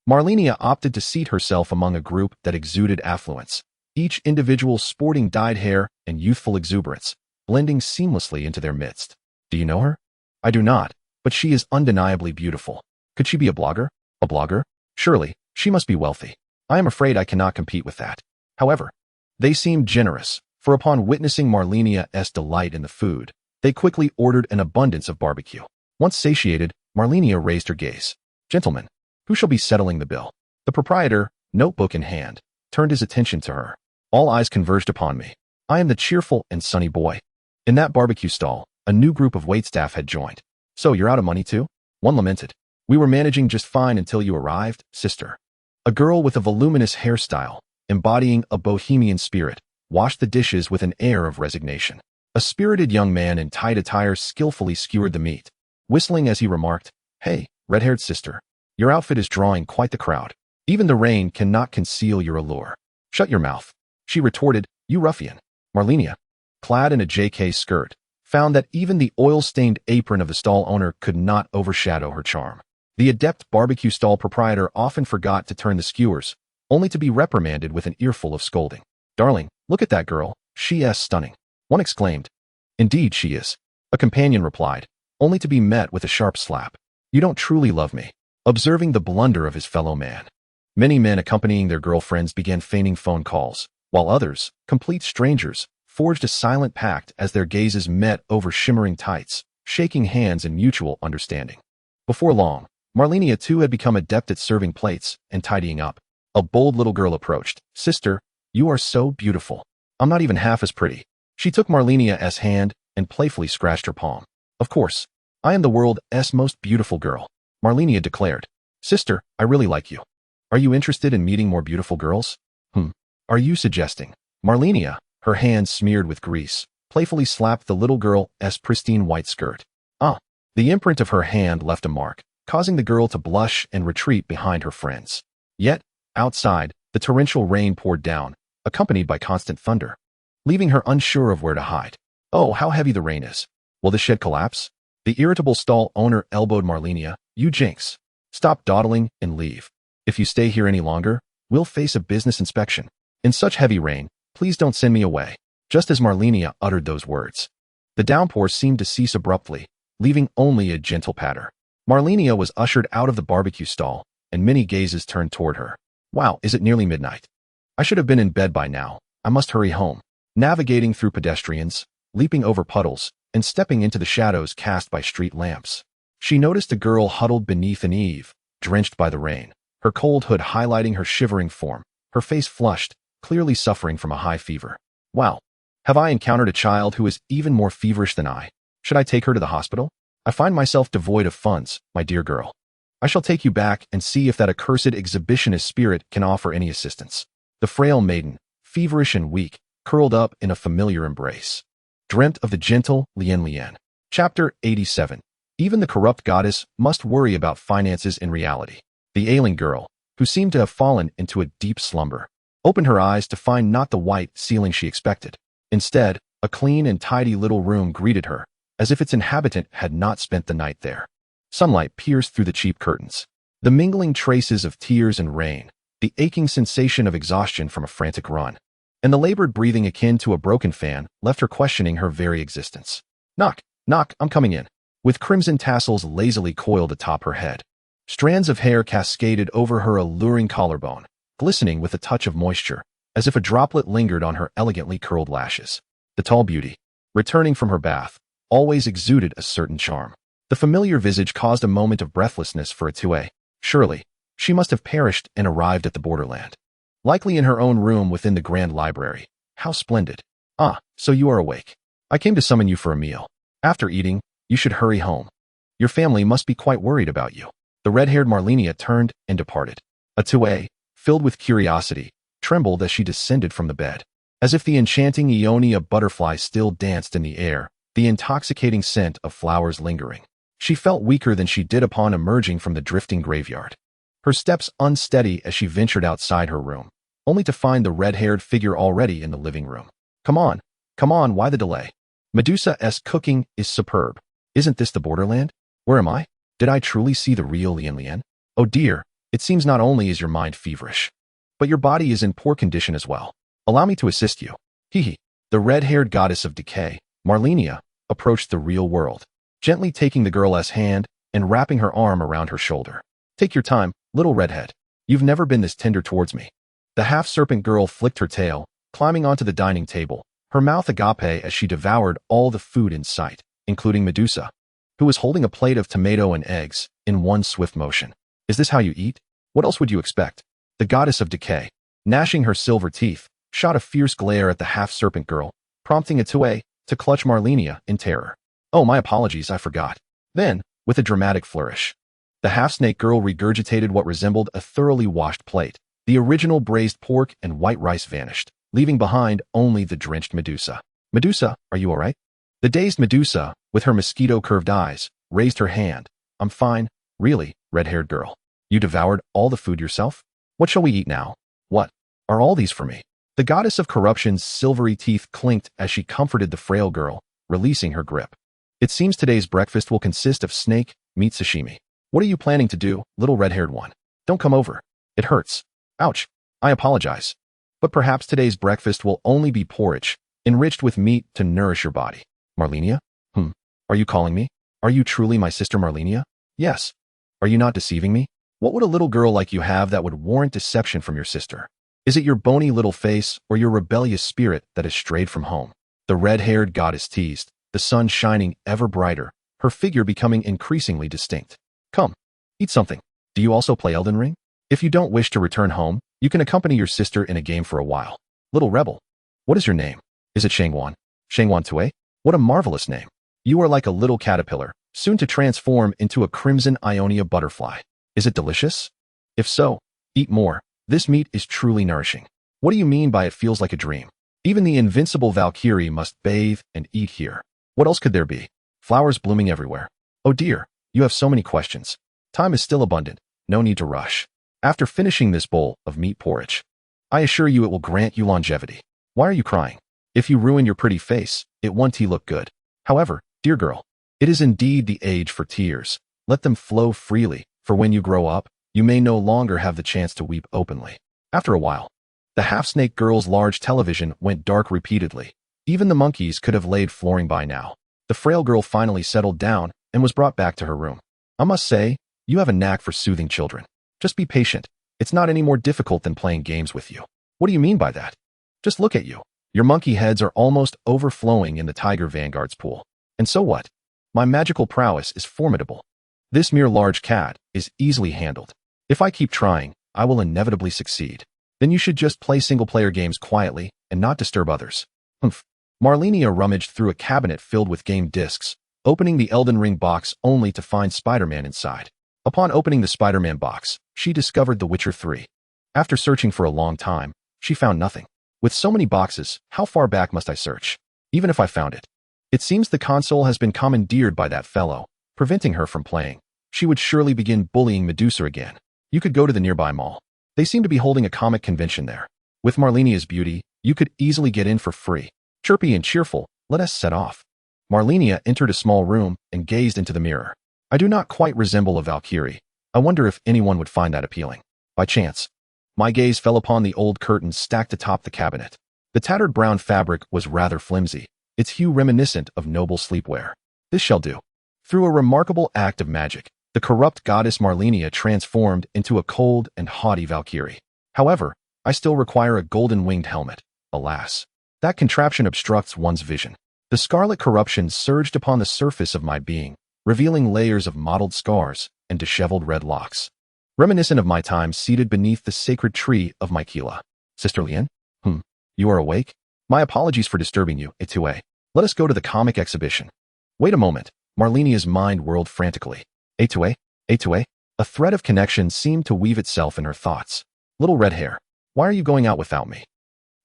Malenia opted to seat herself among a group that exuded affluence, each individual sporting dyed hair and youthful exuberance, blending seamlessly into their midst. Do you know her? I do not, but she is undeniably beautiful. Could she be a blogger? A blogger? Surely, she must be wealthy. I am afraid I cannot compete with that. However, they seemed generous, for upon witnessing Malenia's delight in the food, they quickly ordered an abundance of barbecue. Once satiated, Malenia raised her gaze. Gentlemen, who shall be settling the bill? The proprietor, notebook in hand, turned his attention to her. All eyes converged upon me. I am the cheerful and sunny boy. In that barbecue stall, a new group of waitstaff had joined. So you're out of money too? One lamented. We were managing just fine until you arrived, sister. A girl with a voluminous hairstyle, embodying a bohemian spirit, washed the dishes with an air of resignation. A spirited young man in tight attire skillfully skewered the meat, whistling as he remarked, Hey, red-haired sister, your outfit is drawing quite the crowd. Even the rain cannot conceal your allure. Shut your mouth, she retorted, you ruffian. Malenia, clad in a JK skirt, found that even the oil-stained apron of the stall owner could not overshadow her charm. The adept barbecue stall proprietor often forgot to turn the skewers, only to be reprimanded with an earful of scolding. Darling, look at that girl, she is stunning. One exclaimed. Indeed she is. A companion replied, only to be met with a sharp slap. You don't truly love me. Observing the blunder of his fellow man. Many men accompanying their girlfriends began feigning phone calls, while others, complete strangers, forged a silent pact as their gazes met over shimmering tights, shaking hands in mutual understanding. Before long, Malenia too had become adept at serving plates and tidying up. A bold little girl approached. Sister, you are so beautiful. I'm not even half as pretty. She took Malenia's hand and playfully scratched her palm. Of course, I am the world's most beautiful girl, Malenia declared. Sister, I really like you. Are you interested in meeting more beautiful girls? Are you suggesting? Malenia, her hands smeared with grease, playfully slapped the little girl's pristine white skirt. The imprint of her hand left a mark, causing the girl to blush and retreat behind her friends. Yet, outside, the torrential rain poured down, accompanied by constant thunder, leaving her unsure of where to hide. Oh, how heavy the rain is. Will the shed collapse? The irritable stall owner elbowed Malenia. You jinx. Stop dawdling and leave. If you stay here any longer, we'll face a business inspection. In such heavy rain, please don't send me away. Just as Malenia uttered those words, the downpour seemed to cease abruptly, leaving only a gentle patter. Malenia was ushered out of the barbecue stall, and many gazes turned toward her. Wow, is it nearly midnight? I should have been in bed by now. I must hurry home. Navigating through pedestrians, leaping over puddles, and stepping into the shadows cast by street lamps, she noticed a girl huddled beneath an eave, drenched by the rain, her cold hood highlighting her shivering form, her face flushed, clearly suffering from a high fever. Wow, have I encountered a child who is even more feverish than I? Should I take her to the hospital? I find myself devoid of funds, my dear girl. I shall take you back and see if that accursed exhibitionist spirit can offer any assistance. The frail maiden, feverish and weak, curled up in a familiar embrace, dreamt of the gentle Lien. Chapter 87. Even the corrupt goddess must worry about finances in reality. The ailing girl, who seemed to have fallen into a deep slumber, opened her eyes to find not the white ceiling she expected. Instead, a clean and tidy little room greeted her, as if its inhabitant had not spent the night there. Sunlight pierced through the cheap curtains. The mingling traces of tears and rain, the aching sensation of exhaustion from a frantic run, and the labored breathing akin to a broken fan left her questioning her very existence. Knock, knock, I'm coming in. With crimson tassels lazily coiled atop her head, strands of hair cascaded over her alluring collarbone, glistening with a touch of moisture, as if a droplet lingered on her elegantly curled lashes. The tall beauty, returning from her bath, always exuded a certain charm. The familiar visage caused a moment of breathlessness for Atue. Surely, she must have perished and arrived at the borderland. Likely in her own room within the grand library. How splendid. Ah, so you are awake. I came to summon you for a meal. After eating, you should hurry home. Your family must be quite worried about you. The red-haired Malenia turned and departed. Atue, filled with curiosity, trembled as she descended from the bed. As if the enchanting Aeonia butterfly still danced in the air, the intoxicating scent of flowers lingering. She felt weaker than she did upon emerging from the drifting graveyard. her steps unsteady as she ventured outside her room, only to find the red-haired figure already in the living room. Come on, why the delay? Medusa's cooking is superb. Isn't this the borderland? Where am I? Did I truly see the real Lian? Oh dear, it seems not only is your mind feverish, but your body is in poor condition as well. Allow me to assist you. Hee. The red-haired goddess of decay, Malenia, approached the real world, gently taking the girl's hand and wrapping her arm around her shoulder. Take your time, little redhead. You've never been this tender towards me. The half-serpent girl flicked her tail, climbing onto the dining table, her mouth agape as she devoured all the food in sight, including Medusa, who was holding a plate of tomato and eggs in one swift motion. Is this how you eat? What else would you expect? The goddess of decay, gnashing her silver teeth, shot a fierce glare at the half-serpent girl, prompting Itué to clutch Malenia in terror. Oh, my apologies, I forgot. Then, with a dramatic flourish, the half-snake girl regurgitated what resembled a thoroughly washed plate. The original braised pork and white rice vanished, leaving behind only the drenched Medusa. Medusa, are you all right? The dazed Medusa, with her mosquito-curved eyes, raised her hand. I'm fine. Really, red-haired girl. You devoured all the food yourself? What shall we eat now? What? Are all these for me? The goddess of corruption's silvery teeth clinked as she comforted the frail girl, releasing her grip. It seems today's breakfast will consist of snake, meat sashimi. What are you planning to do, little red-haired one? Don't come over. It hurts. Ouch. I apologize. But perhaps today's breakfast will only be porridge, enriched with meat to nourish your body. Malenia? Are you calling me? Are you truly my sister Malenia? Yes. Are you not deceiving me? What would a little girl like you have that would warrant deception from your sister? Is it your bony little face or your rebellious spirit that has strayed from home? The red-haired goddess teased, the sun shining ever brighter, her figure becoming increasingly distinct. Come, eat something. Do you also play Elden Ring? If you don't wish to return home, you can accompany your sister in a game for a while. Little rebel. What is your name? Is it Shangwan? Shangwan Tue? What a marvelous name. You are like a little caterpillar, soon to transform into a crimson Ionia butterfly. Is it delicious? If so, eat more. This meat is truly nourishing. What do you mean by it feels like a dream? Even the invincible Valkyrie must bathe and eat here. What else could there be? Flowers blooming everywhere. Oh dear, you have so many questions. Time is still abundant. No need to rush. After finishing this bowl of meat porridge, I assure you it will grant you longevity. Why are you crying? If you ruin your pretty face, it won't look good. However, dear girl, it is indeed the age for tears. Let them flow freely, for when you grow up, you may no longer have the chance to weep openly. After a while, the half-snake girl's large television went dark repeatedly. Even the monkeys could have laid flooring by now. The frail girl finally settled down and was brought back to her room. I must say, you have a knack for soothing children. Just be patient. It's not any more difficult than playing games with you. What do you mean by that? Just look at you. Your monkey heads are almost overflowing in the Tiger Vanguard's pool. And so what? My magical prowess is formidable. This mere large cat is easily handled. If I keep trying, I will inevitably succeed. Then you should just play single-player games quietly and not disturb others. Malenia rummaged through a cabinet filled with game discs, opening the Elden Ring box only to find Spider-Man inside. Upon opening the Spider-Man box, she discovered The Witcher 3. After searching for a long time, she found nothing. With so many boxes, how far back must I search? Even if I found it. It seems the console has been commandeered by that fellow, preventing her from playing. She would surely begin bullying Medusa again. You could go to the nearby mall. They seem to be holding a comic convention there. With Malenia's beauty, you could easily get in for free. Chirpy and cheerful, let us set off. Malenia entered a small room and gazed into the mirror. I do not quite resemble a Valkyrie. I wonder if anyone would find that appealing. By chance, my gaze fell upon the old curtains stacked atop the cabinet. The tattered brown fabric was rather flimsy, its hue reminiscent of noble sleepwear. This shall do. Through a remarkable act of magic, the corrupt goddess Malenia transformed into a cold and haughty Valkyrie. However, I still require a golden-winged helmet. Alas, that contraption obstructs one's vision. The scarlet corruption surged upon the surface of my being, revealing layers of mottled scars and disheveled red locks, reminiscent of my time seated beneath the sacred tree of Miquella. Sister Lian? You are awake? My apologies for disturbing you, Itué. Let us go to the comic exhibition. Wait a moment. Malenia's mind whirled frantically. Itué? A thread of connection seemed to weave itself in her thoughts. Little red hair, why are you going out without me?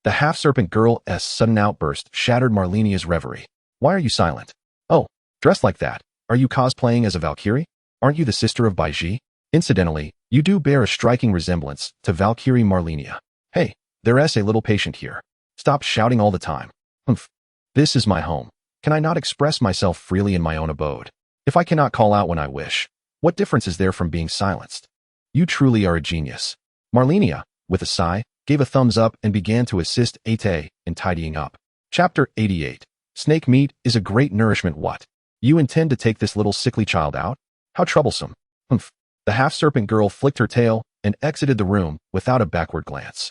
The half-serpent girl's sudden outburst shattered Malenia's reverie. Why are you silent? Oh, dressed like that. Are you cosplaying as a Valkyrie? Aren't you the sister of Baiji? Incidentally, You do bear a striking resemblance to Valkyrie Malenia. Hey, there's a little patient here. Stop shouting all the time. Humph. This is my home. Can I not express myself freely in my own abode? If I cannot call out when I wish, what difference is there from being silenced? You truly are a genius. Malenia, with a sigh, gave a thumbs up and began to assist Ate in tidying up. Chapter 88. Snake meat is a great nourishment. What? You intend to take this little sickly child out? How troublesome. Humph. The half-serpent girl flicked her tail and exited the room without a backward glance.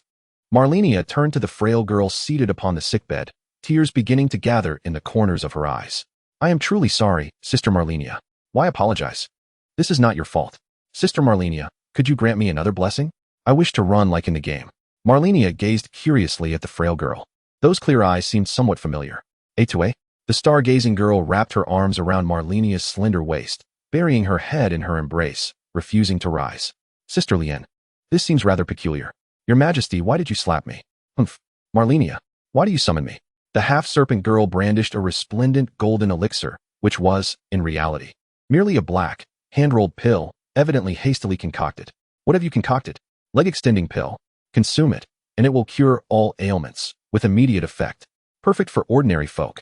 Malenia turned to the frail girl seated upon the sickbed, tears beginning to gather in the corners of her eyes. I am truly sorry, Sister Malenia. Why apologize? This is not your fault. Sister Malenia, could you grant me another blessing? I wish to run like in the game. Malenia gazed curiously at the frail girl. Those clear eyes seemed somewhat familiar. Atoe? The stargazing girl wrapped her arms around Malenia's slender waist, burying her head in her embrace, refusing to rise. Sister Lien, this seems rather peculiar. Your Majesty, why did you slap me? Humph. Malenia, why do you summon me? The half-serpent girl brandished a resplendent golden elixir, which was, in reality, merely a black, hand-rolled pill, evidently hastily concocted. What have you concocted? Leg-extending pill. Consume it, and it will cure all ailments, with immediate effect. Perfect for ordinary folk.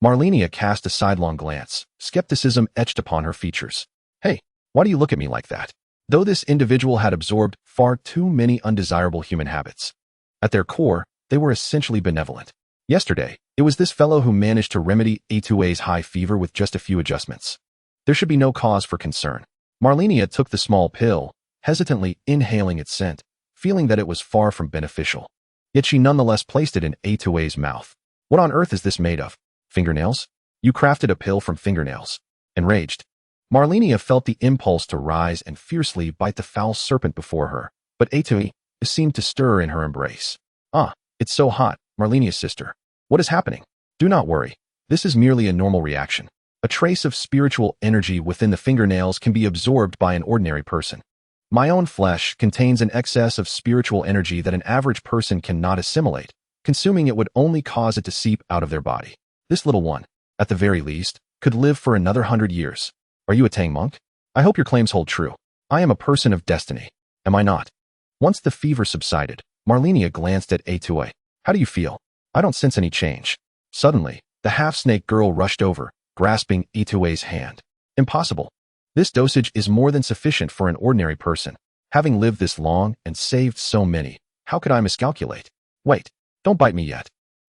Malenia cast a sidelong glance, skepticism etched upon her features. Hey, why do you look at me like that? Though this individual had absorbed far too many undesirable human habits. At their core, they were essentially benevolent. Yesterday, it was this fellow who managed to remedy Atue's high fever with just a few adjustments. There should be no cause for concern. Malenia took the small pill, hesitantly inhaling its scent, feeling that it was far from beneficial. Yet she nonetheless placed it in Atue's mouth. What on earth is this made of? Fingernails? You crafted a pill from fingernails. Enraged, Malenia felt the impulse to rise and fiercely bite the foul serpent before her, but Atue seemed to stir in her embrace. Ah, it's so hot, Malenia's sister. What is happening? Do not worry. This is merely a normal reaction. A trace of spiritual energy within the fingernails can be absorbed by an ordinary person. My own flesh contains an excess of spiritual energy that an average person cannot assimilate. Consuming it would only cause it to seep out of their body. This little one, at the very least, could live for another 100 years. Are you a Tang monk? I hope your claims hold true. I am a person of destiny. Am I not? Once the fever subsided, Malenia glanced at Atue. How do you feel? I don't sense any change. Suddenly, the half-snake girl rushed over, grasping Atue's hand. Impossible. This dosage is more than sufficient for an ordinary person. Having lived this long and saved so many, how could I miscalculate? Wait, don't bite me yet.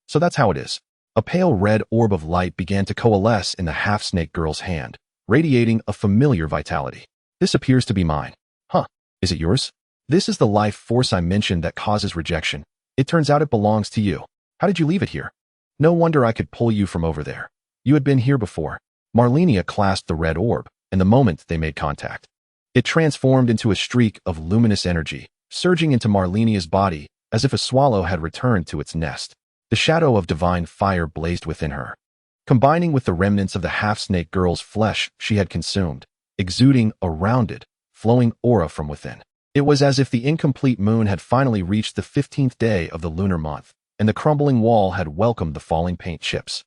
So that's how it is. A pale red orb of light began to coalesce in the half-snake girl's hand, radiating a familiar vitality. This appears to be mine. Huh, is it yours? This is the life force I mentioned that causes rejection. It turns out it belongs to you. How did you leave it here? No wonder I could pull you from over there. You had been here before. Malenia clasped the red orb, and the moment they made contact, it transformed into a streak of luminous energy, surging into Malenia's body as if a swallow had returned to its nest. The shadow of divine fire blazed within her, combining with the remnants of the half-snake girl's flesh she had consumed, exuding a rounded, flowing aura from within. It was as if the incomplete moon had finally reached the 15th day of the lunar month, and the crumbling wall had welcomed the falling paint chips.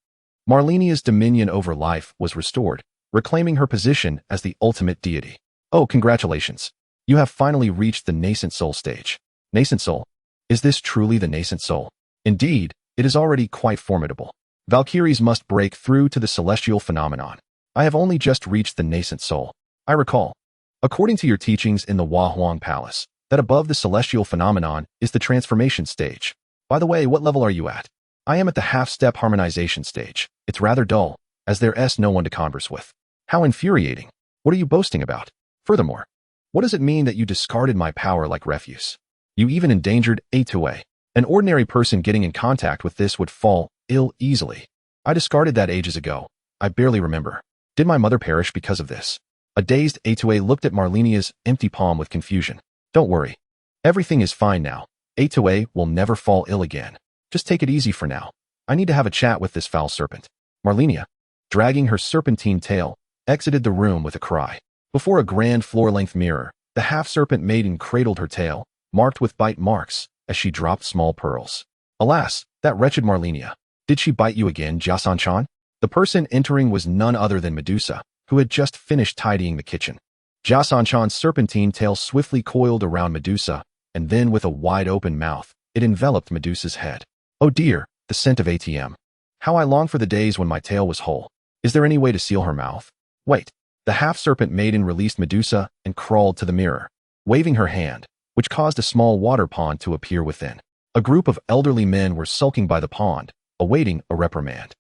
Malenia's dominion over life was restored, reclaiming her position as the ultimate deity. Oh, congratulations. You have finally reached the nascent soul stage. Nascent soul? Is this truly the nascent soul? Indeed, it is already quite formidable. Valkyries must break through to the celestial phenomenon. I have only just reached the nascent soul. I recall, according to your teachings in the Huang Palace, that above the celestial phenomenon is the transformation stage. By the way, what level are you at? I am at the half-step harmonization stage. It's rather dull, as there's no one to converse with. How infuriating. What are you boasting about? Furthermore, what does it mean that you discarded my power like refuse? You even endangered Atue. An ordinary person getting in contact with this would fall ill easily. I discarded that ages ago. I barely remember. Did my mother perish because of this? A dazed Atue looked at Malenia's empty palm with confusion. Don't worry. Everything is fine now. Atue will never fall ill again. Just take it easy for now. I need to have a chat with this foul serpent. Malenia, dragging her serpentine tail, exited the room with a cry. Before a grand floor-length mirror, the half-serpent maiden cradled her tail, marked with bite marks, as she dropped small pearls. Alas, that wretched Malenia. Did she bite you again, Jason-chan? The person entering was none other than Medusa, who had just finished tidying the kitchen. Jiasanchan's serpentine tail swiftly coiled around Medusa, and then with a wide-open mouth, it enveloped Medusa's head. Oh dear, the scent of ATM. How I long for the days when my tail was whole. Is there any way to seal her mouth? Wait. The half-serpent maiden released Medusa and crawled to the mirror, waving her hand, which caused a small water pond to appear within. A group of elderly men were sulking by the pond, awaiting a reprimand.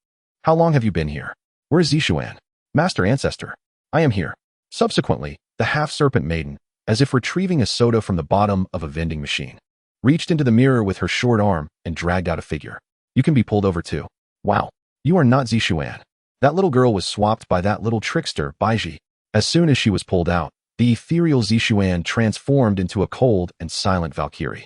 How long have you been here? Where is Zishuan? Master Ancestor. I am here. Subsequently, the half-serpent maiden, as if retrieving a soda from the bottom of a vending machine, reached into the mirror with her short arm and dragged out a figure. You can be pulled over too. Wow. You are not Zishuan. That little girl was swapped by that little trickster, Baiji. As soon as she was pulled out, the ethereal Zishuan transformed into a cold and silent Valkyrie.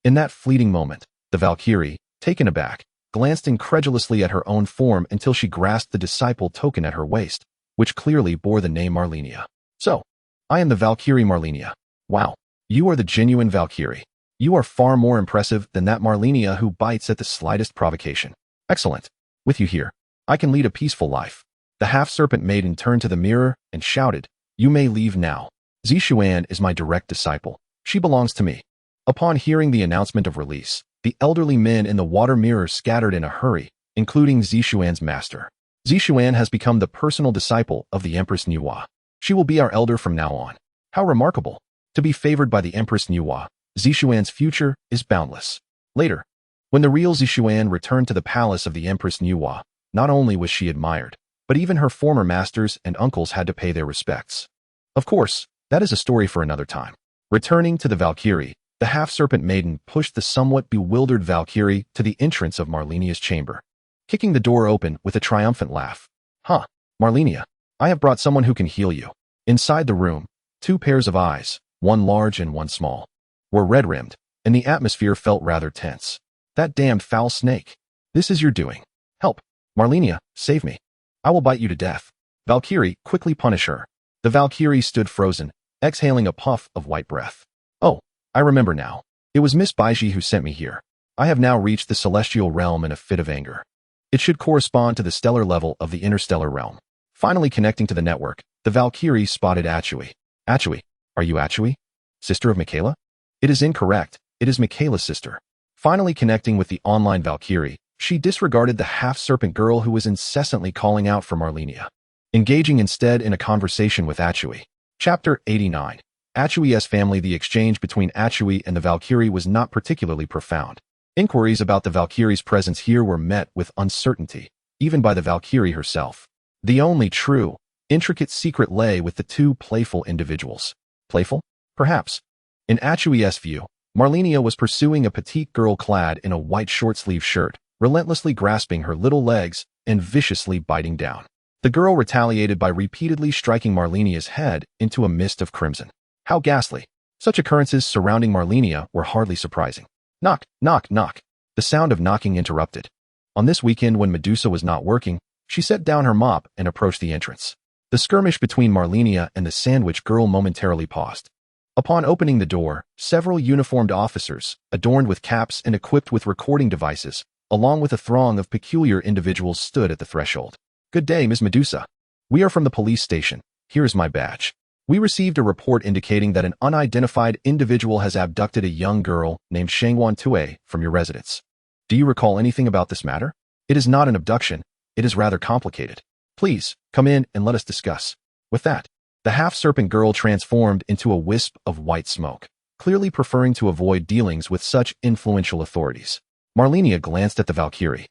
In that fleeting moment, the Valkyrie, taken aback, glanced incredulously at her own form until she grasped the disciple token at her waist, which clearly bore the name Malenia. So, I am the Valkyrie Malenia. Wow. You are the genuine Valkyrie. You are far more impressive than that Malenia who bites at the slightest provocation. Excellent. With you here, I can lead a peaceful life. The half-serpent maiden turned to the mirror and shouted, You may leave now. Zishuan is my direct disciple. She belongs to me. Upon hearing the announcement of release, the elderly men in the water mirror scattered in a hurry, including Zishuan's master. Zishuan has become the personal disciple of the Empress Nuwa. She will be our elder from now on. How remarkable. To be favored by the Empress Nuwa, Zishuan's future is boundless. Later, when the real Zishuan returned to the palace of the Empress Nuwa, not only was she admired, but even her former masters and uncles had to pay their respects. Of course, that is a story for another time. Returning to the Valkyrie, the half-serpent maiden pushed the somewhat bewildered Valkyrie to the entrance of Malenia's chamber, kicking the door open with a triumphant laugh. Huh, Malenia, I have brought someone who can heal you. Inside the room, two pairs of eyes, one large and one small, were red-rimmed, and the atmosphere felt rather tense. That damned foul snake. This is your doing. Help. Malenia, save me. I will bite you to death. Valkyrie, quickly punish her. The Valkyrie stood frozen, exhaling a puff of white breath. Oh, I remember now. It was Miss Baiji who sent me here. I have now reached the celestial realm in a fit of anger. It should correspond to the stellar level of the interstellar realm. Finally connecting to the network, the Valkyrie spotted Achui. Achui, are you Achui? Sister of Miquella? It is incorrect. It is Miquella's sister. Finally connecting with the online Valkyrie, she disregarded the half-serpent girl who was incessantly calling out for Malenia, engaging instead in a conversation with Achui. Chapter 89. Achui's family. The exchange between Achui and the Valkyrie was not particularly profound. Inquiries about the Valkyrie's presence here were met with uncertainty, even by the Valkyrie herself. The only true, intricate secret lay with the two playful individuals. Playful? Perhaps. In Achui's view, Malenia was pursuing a petite girl clad in a white short-sleeve shirt, relentlessly grasping her little legs and viciously biting down. The girl retaliated by repeatedly striking Malenia's head into a mist of crimson. How ghastly. Such occurrences surrounding Malenia were hardly surprising. Knock, knock, knock. The sound of knocking interrupted. On this weekend when Medusa was not working, she set down her mop and approached the entrance. The skirmish between Malenia and the sandwich girl momentarily paused. Upon opening the door, several uniformed officers, adorned with caps and equipped with recording devices, along with a throng of peculiar individuals stood at the threshold. Good day, Ms. Medusa. We are from the police station. Here is my badge. We received a report indicating that an unidentified individual has abducted a young girl named Shangwan Tue from your residence. Do you recall anything about this matter? It is not an abduction. It is rather complicated. Please, come in and let us discuss. With that, the half-serpent girl transformed into a wisp of white smoke, clearly preferring to avoid dealings with such influential authorities. Malenia glanced at the Valkyrie,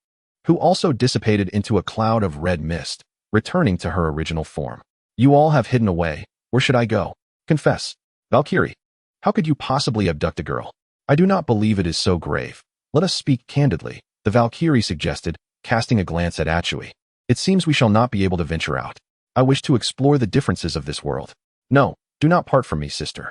who also dissipated into a cloud of red mist, returning to her original form. You all have hidden away. Where should I go? Confess. Valkyrie, how could you possibly abduct a girl? I do not believe it is so grave. Let us speak candidly, the Valkyrie suggested, casting a glance at Achui. It seems we shall not be able to venture out. I wish to explore the differences of this world. No, do not part from me, sister.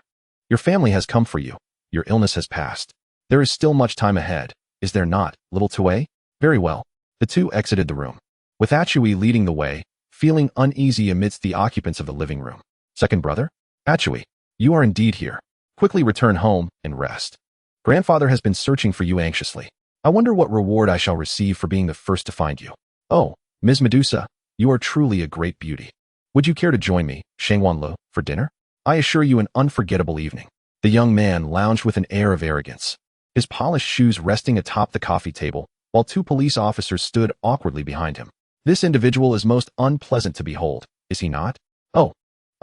Your family has come for you. Your illness has passed. There is still much time ahead. Is there not, little Tue? Very well. The two exited the room, with Achui leading the way, feeling uneasy amidst the occupants of the living room. Second brother? Achui, you are indeed here. Quickly return home and rest. Grandfather has been searching for you anxiously. I wonder what reward I shall receive for being the first to find you. Oh, Ms. Medusa, you are truly a great beauty. Would you care to join me, Shangwan Lo, for dinner? I assure you an unforgettable evening. The young man lounged with an air of arrogance, his polished shoes resting atop the coffee table, while two police officers stood awkwardly behind him. This individual is most unpleasant to behold, is he not? Oh,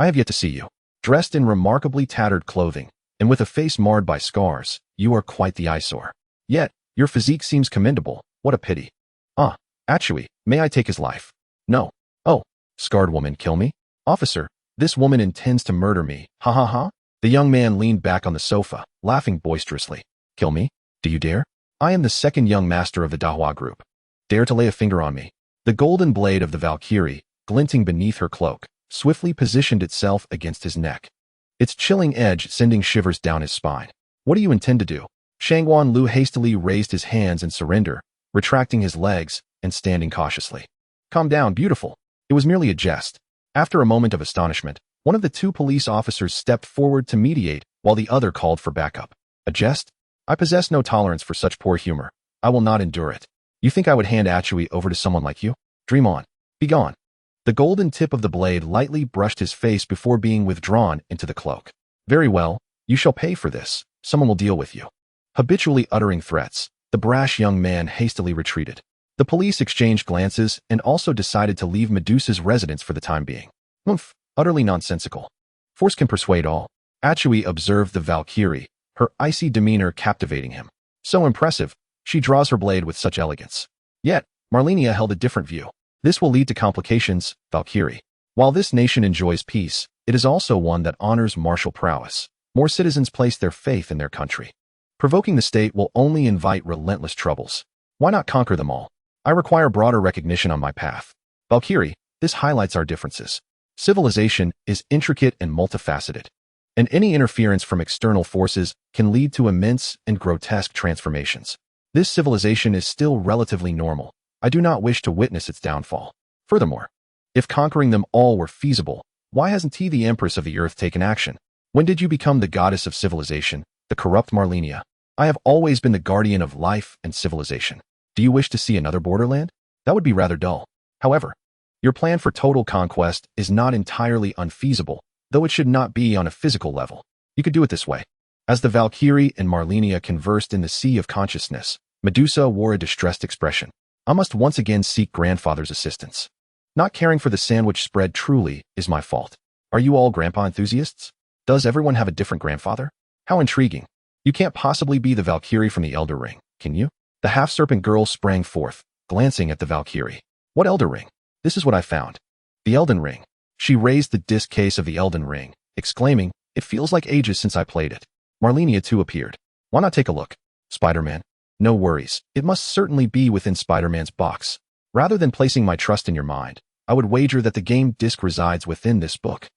I have yet to see you. Dressed in remarkably tattered clothing, and with a face marred by scars, you are quite the eyesore. Yet, your physique seems commendable. What a pity. Actually, may I take his life? No. Oh, scarred woman, kill me? Officer, this woman intends to murder me. Ha ha ha. The young man leaned back on the sofa, laughing boisterously. Kill me? Do you dare? I am the second young master of the Dahua group. Dare to lay a finger on me? The golden blade of the Valkyrie, glinting beneath her cloak, swiftly positioned itself against his neck, its chilling edge sending shivers down his spine. What do you intend to do? Shangguan Lu hastily raised his hands in surrender, retracting his legs and standing cautiously. Calm down, beautiful. It was merely a jest. After a moment of astonishment, one of the two police officers stepped forward to mediate while the other called for backup. A jest? I possess no tolerance for such poor humor. I will not endure it. You think I would hand Achui over to someone like you? Dream on. Be gone. The golden tip of the blade lightly brushed his face before being withdrawn into the cloak. Very well, you shall pay for this. Someone will deal with you. Habitually uttering threats, the brash young man hastily retreated. The police exchanged glances and also decided to leave Medusa's residence for the time being. Oomph, utterly nonsensical. Force can persuade all. Achui observed the Valkyrie, her icy demeanor captivating him. So impressive, she draws her blade with such elegance. Yet, Malenia held a different view. This will lead to complications, Valkyrie. While this nation enjoys peace, it is also one that honors martial prowess. More citizens place their faith in their country. Provoking the state will only invite relentless troubles. Why not conquer them all? I require broader recognition on my path. Valkyrie, this highlights our differences. Civilization is intricate and multifaceted, and any interference from external forces can lead to immense and grotesque transformations. This civilization is still relatively normal. I do not wish to witness its downfall. Furthermore, if conquering them all were feasible, why hasn't he, the Empress of the Earth, taken action? When did you become the goddess of civilization, the corrupt Malenia? I have always been the guardian of life and civilization. Do you wish to see another borderland? That would be rather dull. However, your plan for total conquest is not entirely unfeasible, though it should not be on a physical level. You could do it this way. As the Valkyrie and Malenia conversed in the sea of consciousness, Medusa wore a distressed expression. I must once again seek grandfather's assistance. Not caring for the sandwich spread truly is my fault. Are you all grandpa enthusiasts? Does everyone have a different grandfather? How intriguing. You can't possibly be the Valkyrie from the Elden Ring, can you? The half-serpent girl sprang forth, glancing at the Valkyrie. What Elden Ring? This is what I found. The Elden Ring. She raised the disc case of the Elden Ring, exclaiming, it feels like ages since I played it. Malenia too appeared. Why not take a look? Spider-Man. No worries. It must certainly be within Spider-Man's box. Rather than placing my trust in your mind, I would wager that the game disc resides within this book.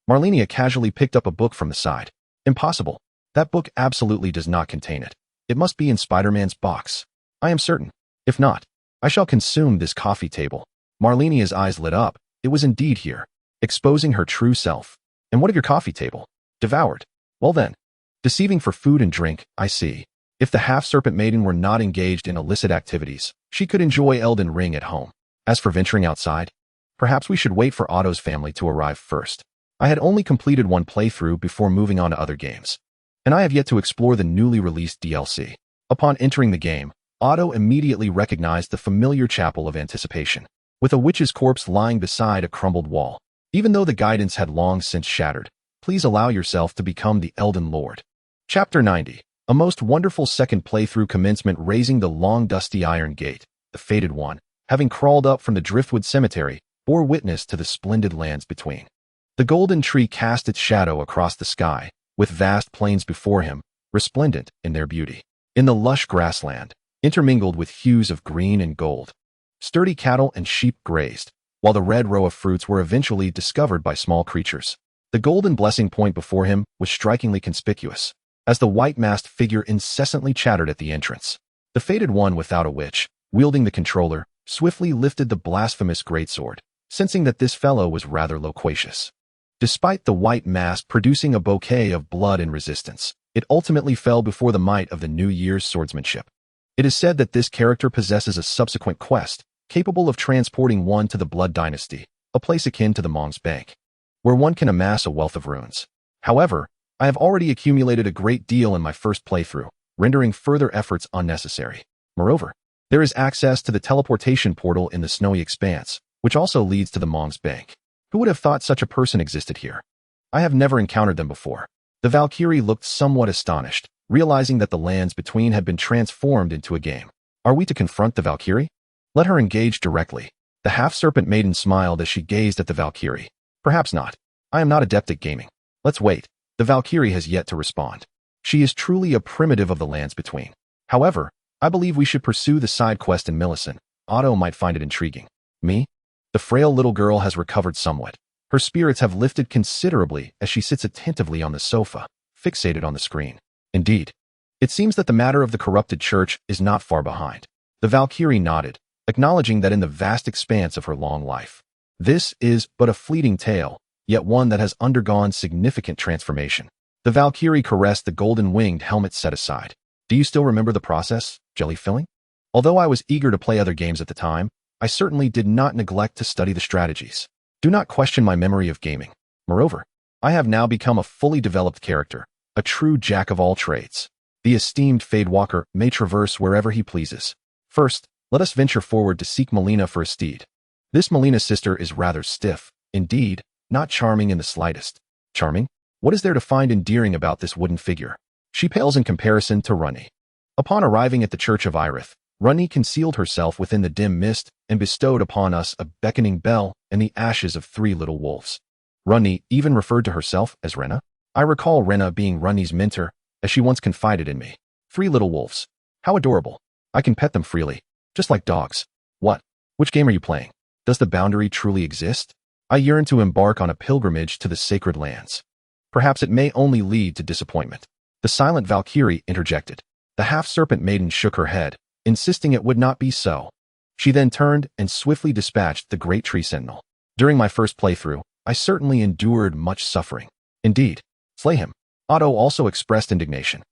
Malenia casually picked up a book from the side. Impossible. That book absolutely does not contain it. It must be in Spider-Man's box. I am certain. If not, I shall consume this coffee table. Malenia's eyes lit up. It was indeed here, exposing her true self. And what of your coffee table? Devoured. Well then, deceiving for food and drink, I see. If the half-serpent maiden were not engaged in illicit activities, she could enjoy Elden Ring at home. As for venturing outside, perhaps we should wait for Otto's family to arrive first. I had only completed one playthrough before moving on to other games, and I have yet to explore the newly released DLC. Upon entering the game, Otto immediately recognized the familiar chapel of anticipation, with a witch's corpse lying beside a crumbled wall. Even though the guidance had long since shattered, please allow yourself to become the Elden Lord. Chapter 90. A most wonderful second playthrough commencement. Raising the long dusty iron gate, the fated one, having crawled up from the driftwood cemetery, bore witness to the splendid lands between. The golden tree cast its shadow across the sky, with vast plains before him, resplendent in their beauty. In the lush grassland, intermingled with hues of green and gold, sturdy cattle and sheep grazed, while the red row of fruits were eventually discovered by small creatures. The golden blessing point before him was strikingly conspicuous, as the white-masked figure incessantly chattered at the entrance. The fated one without a witch, wielding the controller, swiftly lifted the blasphemous greatsword, sensing that this fellow was rather loquacious. Despite the white mask producing a bouquet of blood and resistance, it ultimately fell before the might of the New Year's swordsmanship. It is said that this character possesses a subsequent quest, capable of transporting one to the Blood Dynasty, a place akin to the Mong's Bank, where one can amass a wealth of runes. However, I have already accumulated a great deal in my first playthrough, rendering further efforts unnecessary. Moreover, there is access to the teleportation portal in the snowy expanse, which also leads to the Mong's Bank. Who would have thought such a person existed here? I have never encountered them before. The Valkyrie looked somewhat astonished, realizing that the lands between had been transformed into a game. Are we to confront the Valkyrie? Let her engage directly. The half-serpent maiden smiled as she gazed at the Valkyrie. Perhaps not. I am not adept at gaming. Let's wait. The Valkyrie has yet to respond. She is truly a primitive of the lands between. However, I believe we should pursue the side quest in Millicent. Otto might find it intriguing. Me? The frail little girl has recovered somewhat. Her spirits have lifted considerably as she sits attentively on the sofa, fixated on the screen. Indeed, it seems that the matter of the corrupted church is not far behind. The Valkyrie nodded, acknowledging that in the vast expanse of her long life, this is but a fleeting tale, yet one that has undergone significant transformation. The Valkyrie caressed the golden-winged helmet set aside. Do you still remember the process, jelly filling? Although I was eager to play other games at the time, I certainly did not neglect to study the strategies. Do not question my memory of gaming. Moreover, I have now become a fully developed character, a true jack of all trades. The esteemed Fadewalker may traverse wherever he pleases. First, let us venture forward to seek Malenia for a steed. This Malenia sister is rather stiff, indeed, not charming in the slightest. Charming? What is there to find endearing about this wooden figure? She pales in comparison to Runny. Upon arriving at the Church of Irith, Runny concealed herself within the dim mist and bestowed upon us a beckoning bell and the ashes of 3 little wolves. Runny even referred to herself as Rena. I recall Rena being Runny's mentor, as she once confided in me. 3 little wolves. How adorable. I can pet them freely, just like dogs. What? Which game are you playing? Does the boundary truly exist? I yearn to embark on a pilgrimage to the sacred lands. Perhaps it may only lead to disappointment. The silent Valkyrie interjected. The half-serpent maiden shook her head, insisting it would not be so. She then turned and swiftly dispatched the great tree sentinel. During my first playthrough, I certainly endured much suffering. Indeed, slay him. Otto also expressed indignation.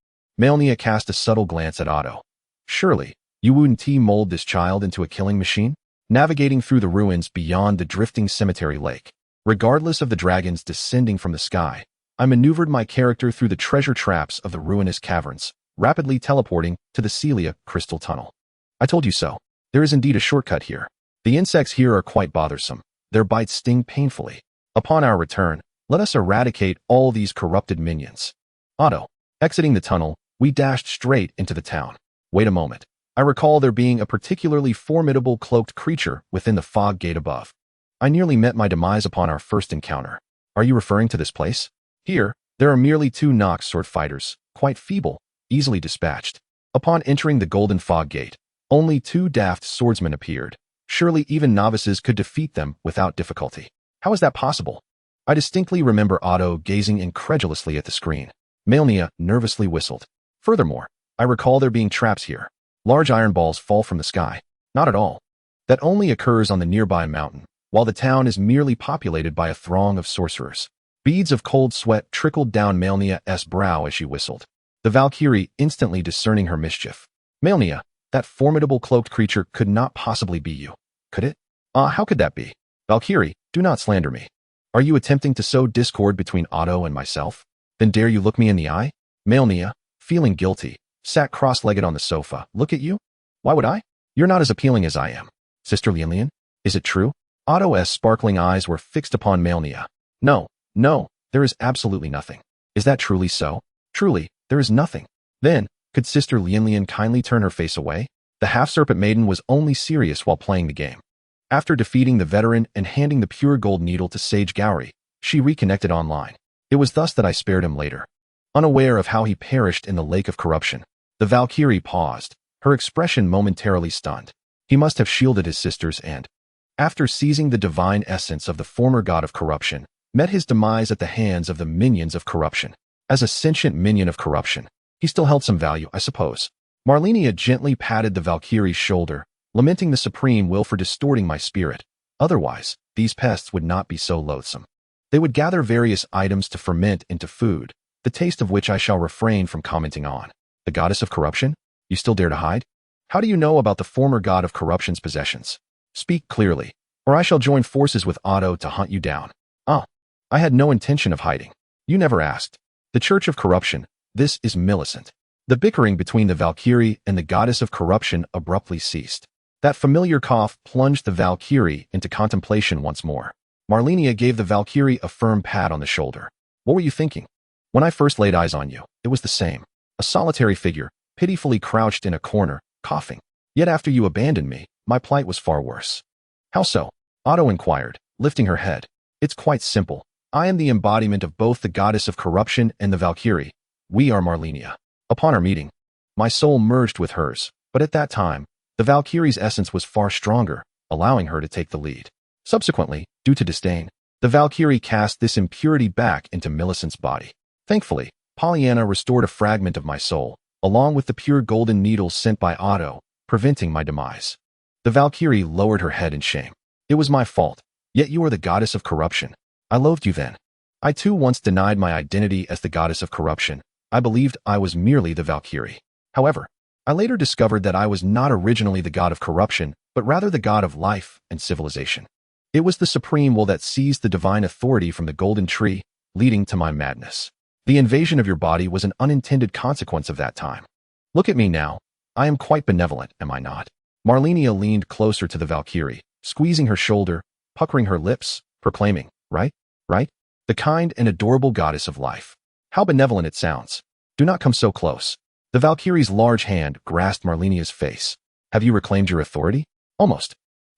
Malenia cast a subtle glance at Otto. Surely, you wouldn't mold this child into a killing machine? Navigating through the ruins beyond the drifting cemetery lake. Regardless of the dragons descending from the sky, I maneuvered my character through the treasure traps of the ruinous caverns, rapidly teleporting to the Celia crystal tunnel. I told you so. There is indeed a shortcut here. The insects here are quite bothersome. Their bites sting painfully. Upon our return, let us eradicate all these corrupted minions. Otto. Exiting the tunnel, we dashed straight into the town. Wait a moment. I recall there being a particularly formidable cloaked creature within the fog gate above. I nearly met my demise upon our first encounter. Are you referring to this place? Here, there are merely 2 Nox sword fighters, quite feeble, easily dispatched. Upon entering the golden fog gate, only 2 daft swordsmen appeared. Surely even novices could defeat them without difficulty. How is that possible? I distinctly remember Otto gazing incredulously at the screen. Malenia nervously whistled. Furthermore, I recall there being traps here. Large iron balls fall from the sky. Not at all. That only occurs on the nearby mountain, while the town is merely populated by a throng of sorcerers. Beads of cold sweat trickled down Malenia's brow as she whistled. The Valkyrie instantly discerning her mischief. Malenia, that formidable cloaked creature could not possibly be you. Could it? How could that be? Valkyrie, do not slander me. Are you attempting to sow discord between Otto and myself? Then dare you look me in the eye? Malenia, feeling guilty, sat cross-legged on the sofa. Look at you? Why would I? You're not as appealing as I am. Sister Lienlian, is it true? Otto's sparkling eyes were fixed upon Malenia. No, there is absolutely nothing. Is that truly so? Truly, there is nothing. Then, could Sister Lienlian kindly turn her face away? The half-serpent maiden was only serious while playing the game. After defeating the veteran and handing the pure gold needle to Sage Gowry, she reconnected online. It was thus that I spared him later. Unaware of how he perished in the lake of corruption, the Valkyrie paused, her expression momentarily stunned. He must have shielded his sisters and, after seizing the divine essence of the former god of corruption, met his demise at the hands of the minions of corruption. As a sentient minion of corruption, he still held some value, I suppose. Malenia gently patted the Valkyrie's shoulder, lamenting the supreme will for distorting my spirit. Otherwise, these pests would not be so loathsome. They would gather various items to ferment into food, the taste of which I shall refrain from commenting on. The goddess of corruption? You still dare to hide? How do you know about the former god of corruption's possessions? Speak clearly, or I shall join forces with Otto to hunt you down. I had no intention of hiding. You never asked. The Church of Corruption. This is Millicent. The bickering between the Valkyrie and the goddess of corruption abruptly ceased. That familiar cough plunged the Valkyrie into contemplation once more. Malenia gave the Valkyrie a firm pat on the shoulder. What were you thinking? When I first laid eyes on you, it was the same. A solitary figure, pitifully crouched in a corner, coughing. Yet after you abandoned me, my plight was far worse. How so? Otto inquired, lifting her head. It's quite simple. I am the embodiment of both the goddess of corruption and the Valkyrie. We are Malenia. Upon our meeting, my soul merged with hers, but at that time, the Valkyrie's essence was far stronger, allowing her to take the lead. Subsequently, due to disdain, the Valkyrie cast this impurity back into Millicent's body. Thankfully, Pollyanna restored a fragment of my soul, along with the pure golden needles sent by Otto, preventing my demise. The Valkyrie lowered her head in shame. It was my fault, yet you are the goddess of corruption. I loathed you then. I too once denied my identity as the goddess of corruption. I believed I was merely the Valkyrie. However, I later discovered that I was not originally the god of corruption, but rather the god of life and civilization. It was the supreme will that seized the divine authority from the golden tree, leading to my madness. The invasion of your body was an unintended consequence of that time. Look at me now. I am quite benevolent, am I not? Malenia leaned closer to the Valkyrie, squeezing her shoulder, puckering her lips, proclaiming, right? The kind and adorable goddess of life. How benevolent it sounds. Do not come so close. The Valkyrie's large hand grasped Malenia's face. Have you reclaimed your authority? Almost.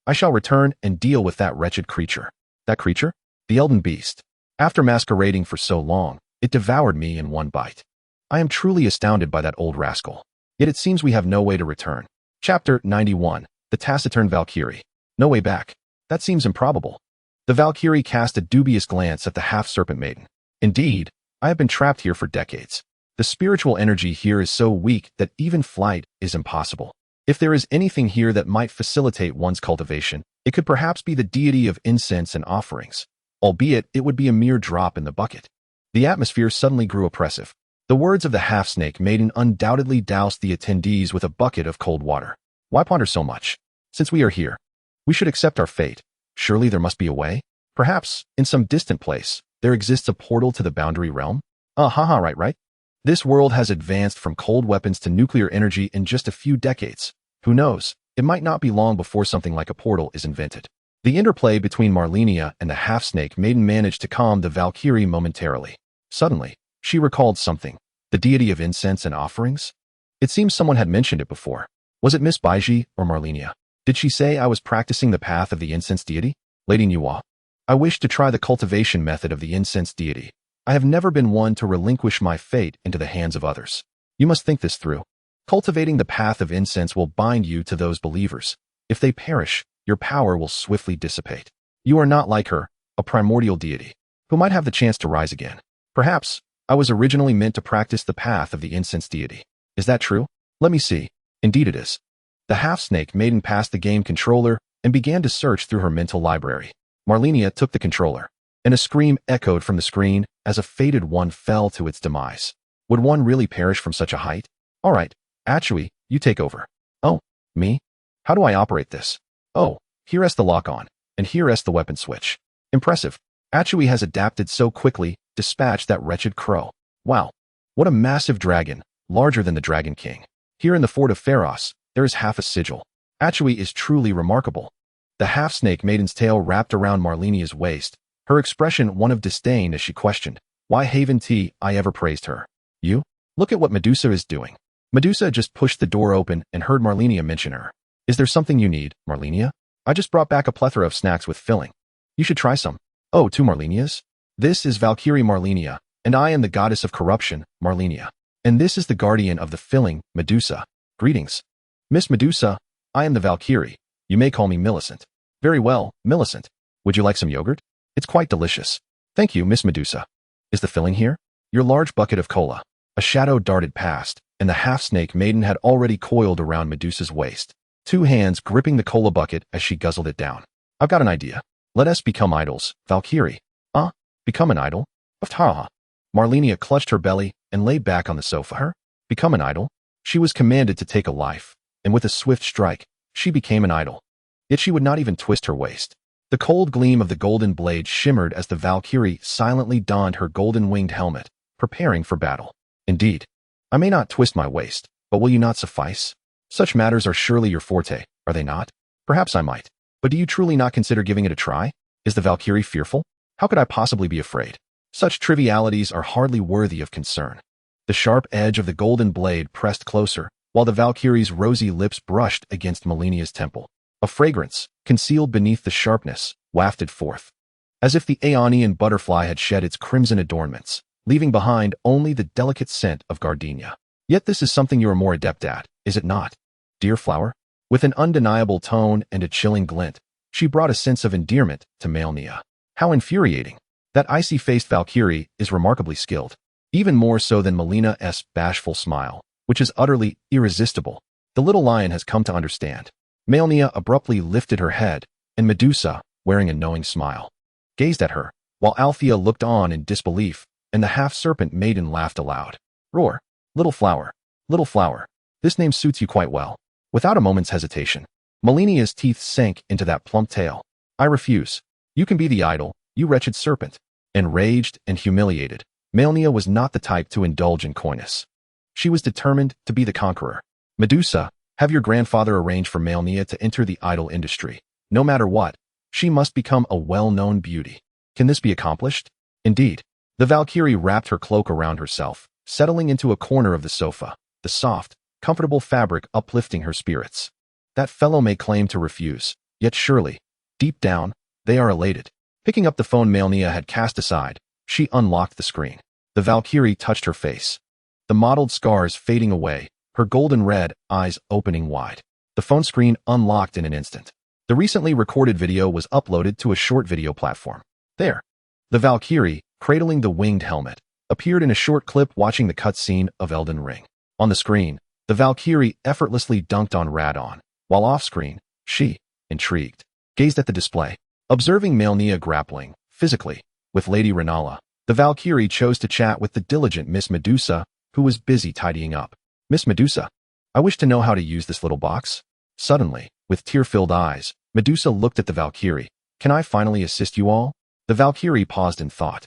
I shall return and deal with that wretched creature. That creature? The Elden Beast. After masquerading for so long, it devoured me in one bite. I am truly astounded by that old rascal. Yet it seems we have no way to return. Chapter 91. The Taciturn Valkyrie. No way back. That seems improbable. The Valkyrie cast a dubious glance at the half-serpent maiden. Indeed, I have been trapped here for decades. The spiritual energy here is so weak that even flight is impossible. If there is anything here that might facilitate one's cultivation, it could perhaps be the deity of incense and offerings, albeit it would be a mere drop in the bucket. The atmosphere suddenly grew oppressive. The words of the half-snake maiden undoubtedly doused the attendees with a bucket of cold water. Why ponder so much? Since we are here, we should accept our fate. Surely there must be a way? Perhaps, in some distant place, there exists a portal to the boundary realm? Right. This world has advanced from cold weapons to nuclear energy in just a few decades. Who knows? It might not be long before something like a portal is invented. The interplay between Malenia and the half-snake maiden managed to calm the Valkyrie momentarily. Suddenly, she recalled something. The deity of incense and offerings? It seems someone had mentioned it before. Was it Miss Baiji or Malenia? Did she say I was practicing the path of the incense deity? Lady Nuwa. I wish to try the cultivation method of the incense deity. I have never been one to relinquish my fate into the hands of others. You must think this through. Cultivating the path of incense will bind you to those believers. If they perish, your power will swiftly dissipate. You are not like her, a primordial deity, who might have the chance to rise again. Perhaps, I was originally meant to practice the path of the incense deity. Is that true? Let me see. Indeed it is. The half-snake maiden passed the game controller and began to search through her mental library. Malenia took the controller, and a scream echoed from the screen as a fated one fell to its demise. Would one really perish from such a height? All right, Achui, you take over. Oh, me? How do I operate this? Oh, here is the lock-on, and here is the weapon switch. Impressive. Achui has adapted so quickly, dispatched that wretched crow. Wow, what a massive dragon, larger than the Dragon King. Here in the Fort of Pharos, there is half a sigil. Achui is truly remarkable. The half-snake maiden's tail wrapped around Malenia's waist, her expression one of disdain as she questioned, why haven't I ever praised her? You? Look at what Medusa is doing. Medusa just pushed the door open and heard Malenia mention her. Is there something you need, Malenia? I just brought back a plethora of snacks with filling. You should try some. Oh, 2 Malenias? This is Valkyrie Malenia, and I am the goddess of corruption, Malenia. And this is the guardian of the filling, Medusa. Greetings. Miss Medusa, I am the Valkyrie. You may call me Millicent. Very well, Millicent. Would you like some yogurt? It's quite delicious. Thank you, Miss Medusa. Is the filling here? Your large bucket of cola. A shadow darted past, and the half-snake maiden had already coiled around Medusa's waist, 2 hands gripping the cola bucket as she guzzled it down. I've got an idea. Let us become idols, Valkyrie. Become an idol? Aftaha. Malenia clutched her belly and lay back on the sofa. Her? Become an idol? She was commanded to take a life, and with a swift strike, she became an idol. Yet she would not even twist her waist. The cold gleam of the golden blade shimmered as the Valkyrie silently donned her golden-winged helmet, preparing for battle. Indeed, I may not twist my waist, but will you not suffice? Such matters are surely your forte, are they not? Perhaps I might. But do you truly not consider giving it a try? Is the Valkyrie fearful? How could I possibly be afraid? Such trivialities are hardly worthy of concern. The sharp edge of the golden blade pressed closer, while the Valkyrie's rosy lips brushed against Malenia's temple. A fragrance, concealed beneath the sharpness, wafted forth, as if the Aeonian butterfly had shed its crimson adornments, leaving behind only the delicate scent of gardenia. Yet this is something you are more adept at, is it not? Dear flower? With an undeniable tone and a chilling glint, she brought a sense of endearment to Malenia. How infuriating! That icy-faced Valkyrie is remarkably skilled, even more so than Malenia's bashful smile, which is utterly irresistible. The little lion has come to understand. Malenia abruptly lifted her head, and Medusa, wearing a knowing smile, gazed at her, while Althea looked on in disbelief, and the half-serpent maiden laughed aloud. Roar, little flower, this name suits you quite well. Without a moment's hesitation, Malenia's teeth sank into that plump tail. I refuse. You can be the idol, you wretched serpent. Enraged and humiliated, Malenia was not the type to indulge in coyness. She was determined to be the conqueror. Medusa, have your grandfather arrange for Malenia to enter the idol industry. No matter what, she must become a well-known beauty. Can this be accomplished? Indeed. The Valkyrie wrapped her cloak around herself, settling into a corner of the sofa, the soft, comfortable fabric uplifting her spirits. That fellow may claim to refuse, yet surely, deep down, they are elated. Picking up the phone Malenia had cast aside, she unlocked the screen. The Valkyrie touched her face, the mottled scars fading away, her golden-red eyes opening wide. The phone screen unlocked in an instant. The recently recorded video was uploaded to a short video platform. There, the Valkyrie, cradling the winged helmet, appeared in a short clip watching the cutscene of Elden Ring. On the screen, the Valkyrie effortlessly dunked on Radahn, while off-screen, she, intrigued, gazed at the display. Observing Malenia grappling, physically, with Lady Renala, the Valkyrie chose to chat with the diligent Miss Medusa, who was busy tidying up. Miss Medusa, I wish to know how to use this little box. Suddenly, with tear-filled eyes, Medusa looked at the Valkyrie. Can I finally assist you all? The Valkyrie paused in thought,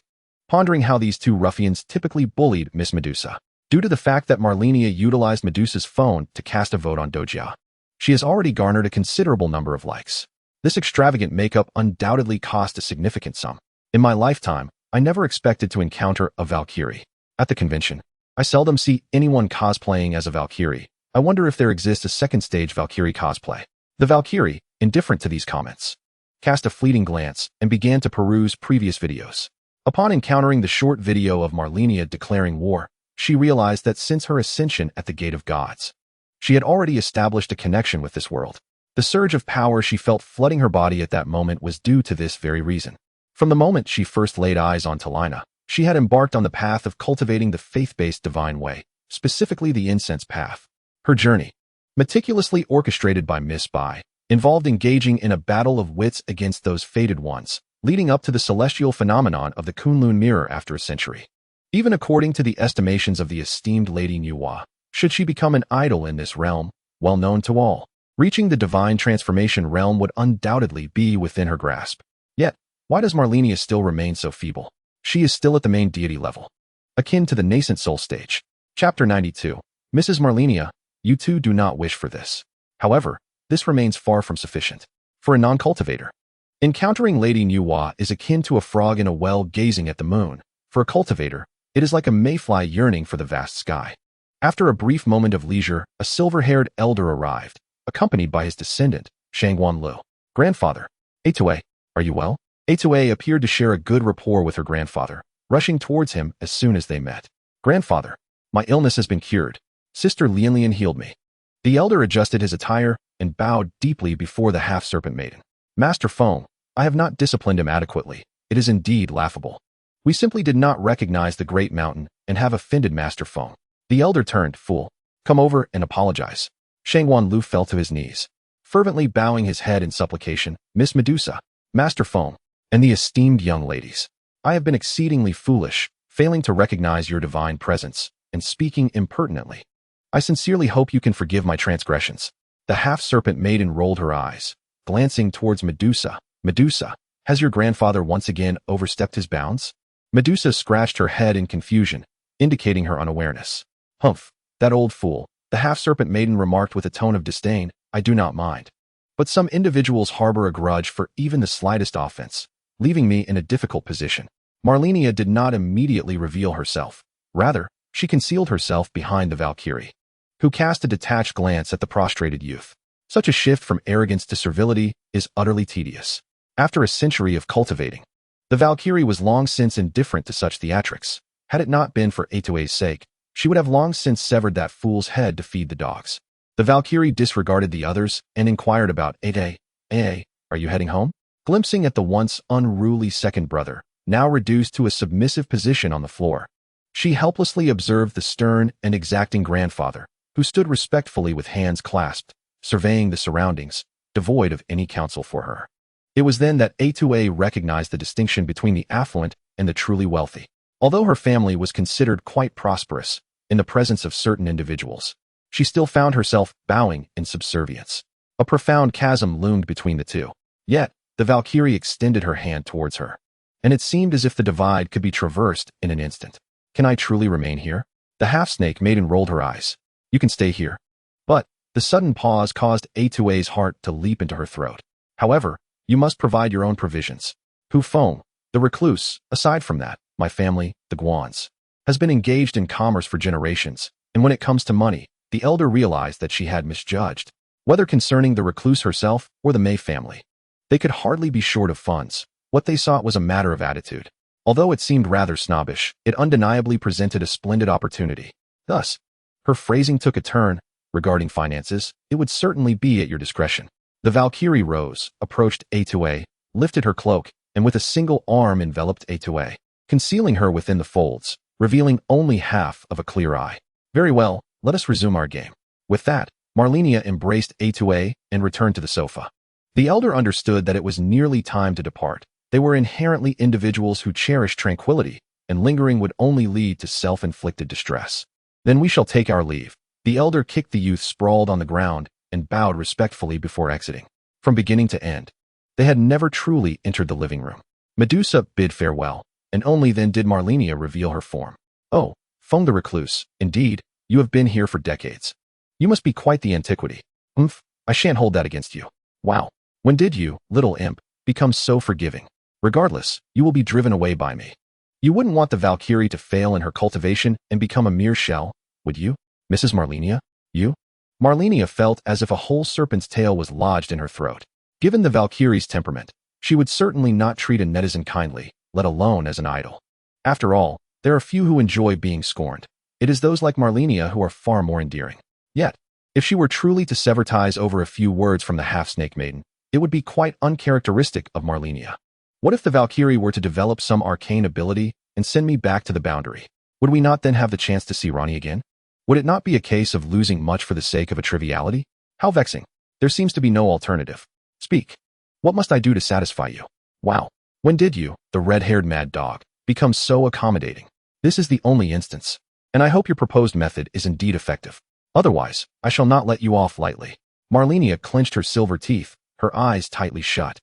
pondering how these two ruffians typically bullied Miss Medusa. Due to the fact that Malenia utilized Medusa's phone to cast a vote on Doja, she has already garnered a considerable number of likes. This extravagant makeup undoubtedly cost a significant sum. In my lifetime, I never expected to encounter a Valkyrie. At the convention, I seldom see anyone cosplaying as a Valkyrie. I wonder if there exists a second-stage Valkyrie cosplay. The Valkyrie, indifferent to these comments, cast a fleeting glance and began to peruse previous videos. Upon encountering the short video of Malenia declaring war, she realized that since her ascension at the Gate of Gods, she had already established a connection with this world. The surge of power she felt flooding her body at that moment was due to this very reason. From the moment she first laid eyes on Talina, she had embarked on the path of cultivating the faith-based divine way, specifically the incense path. Her journey, meticulously orchestrated by Miss Bai, involved engaging in a battle of wits against those fated ones, leading up to the celestial phenomenon of the Kunlun mirror after a century. Even according to the estimations of the esteemed Lady Nuwa, should she become an idol in this realm, well known to all, reaching the divine transformation realm would undoubtedly be within her grasp. Yet, why does Malenia still remain so feeble? She is still at the main deity level, akin to the nascent soul stage. Chapter 92. Mrs. Malenia, you too do not wish for this. However, this remains far from sufficient. For a non-cultivator, encountering Lady Nuwa is akin to a frog in a well gazing at the moon. For a cultivator, it is like a mayfly yearning for the vast sky. After a brief moment of leisure, a silver-haired elder arrived, accompanied by his descendant, Shangwan Lu. Grandfather, Atue, are you well? Atue appeared to share a good rapport with her grandfather, rushing towards him as soon as they met. Grandfather, my illness has been cured. Sister Lianlian healed me. The elder adjusted his attire and bowed deeply before the half-serpent maiden. Master Feng, I have not disciplined him adequately. It is indeed laughable. We simply did not recognize the great mountain and have offended Master Feng. The elder turned, fool. Come over and apologize. Shangwan Lu fell to his knees, fervently bowing his head in supplication. Miss Medusa, Master Feng, and the esteemed young ladies, I have been exceedingly foolish, failing to recognize your divine presence and speaking impertinently. I sincerely hope you can forgive my transgressions. The half-serpent maiden rolled her eyes, glancing towards Medusa, Medusa, has your grandfather once again overstepped his bounds? Medusa scratched her head in confusion, indicating her unawareness. Humph, that old fool, the half-serpent maiden remarked with a tone of disdain. I do not mind. But some individuals harbor a grudge for even the slightest offense, leaving me in a difficult position. Malenia did not immediately reveal herself. Rather, she concealed herself behind the Valkyrie, who cast a detached glance at the prostrated youth. Such a shift from arrogance to servility is utterly tedious. After a century of cultivating, the Valkyrie was long since indifferent to such theatrics. Had it not been for Atue's sake, she would have long since severed that fool's head to feed the dogs. The Valkyrie disregarded the others and inquired about Ate. Are you heading home? Glimpsing at the once unruly second brother, now reduced to a submissive position on the floor, she helplessly observed the stern and exacting grandfather, who stood respectfully with hands clasped, surveying the surroundings, devoid of any counsel for her. It was then that Atue recognized the distinction between the affluent and the truly wealthy. Although her family was considered quite prosperous, in the presence of certain individuals, she still found herself bowing in subservience. A profound chasm loomed between the two. Yet, the Valkyrie extended her hand towards her, and it seemed as if the divide could be traversed in an instant. Can I truly remain here? The half-snake maiden rolled her eyes. You can stay here. But, the sudden pause caused Atue's heart to leap into her throat. However, you must provide your own provisions. Hu Feng, the recluse, aside from that, my family, the Guans, has been engaged in commerce for generations, and when it comes to money, the elder realized that she had misjudged. Whether concerning the recluse herself or the Mei family, they could hardly be short of funds. What they sought was a matter of attitude. Although it seemed rather snobbish, it undeniably presented a splendid opportunity. Thus, her phrasing took a turn. Regarding finances, it would certainly be at your discretion. The Valkyrie rose, approached Atue, lifted her cloak, and with a single arm enveloped Atue, concealing her within the folds, revealing only half of a clear eye. Very well, let us resume our game. With that, Malenia embraced Atue and returned to the sofa. The elder understood that it was nearly time to depart. They were inherently individuals who cherished tranquility, and lingering would only lead to self-inflicted distress. Then we shall take our leave. The elder kicked the youth sprawled on the ground and bowed respectfully before exiting. From beginning to end, they had never truly entered the living room. Medusa bid farewell, and only then did Malenia reveal her form. Oh, Feng the recluse, indeed, you have been here for decades. You must be quite the antiquity. I shan't hold that against you. Wow. When did you, little imp, become so forgiving? Regardless, you will be driven away by me. You wouldn't want the Valkyrie to fail in her cultivation and become a mere shell, would you, Mrs. Malenia? You? Malenia felt as if a whole serpent's tail was lodged in her throat. Given the Valkyrie's temperament, she would certainly not treat a netizen kindly, let alone as an idol. After all, there are few who enjoy being scorned. It is those like Malenia who are far more endearing. Yet, if she were truly to sever ties over a few words from the half-snake maiden, it would be quite uncharacteristic of Malenia. What if the Valkyrie were to develop some arcane ability and send me back to the boundary? Would we not then have the chance to see Ronnie again? Would it not be a case of losing much for the sake of a triviality? How vexing. There seems to be no alternative. Speak. What must I do to satisfy you? Wow. When did you, the red-haired mad dog, become so accommodating? This is the only instance, and I hope your proposed method is indeed effective. Otherwise, I shall not let you off lightly. Malenia clenched her silver teeth, her eyes tightly shut.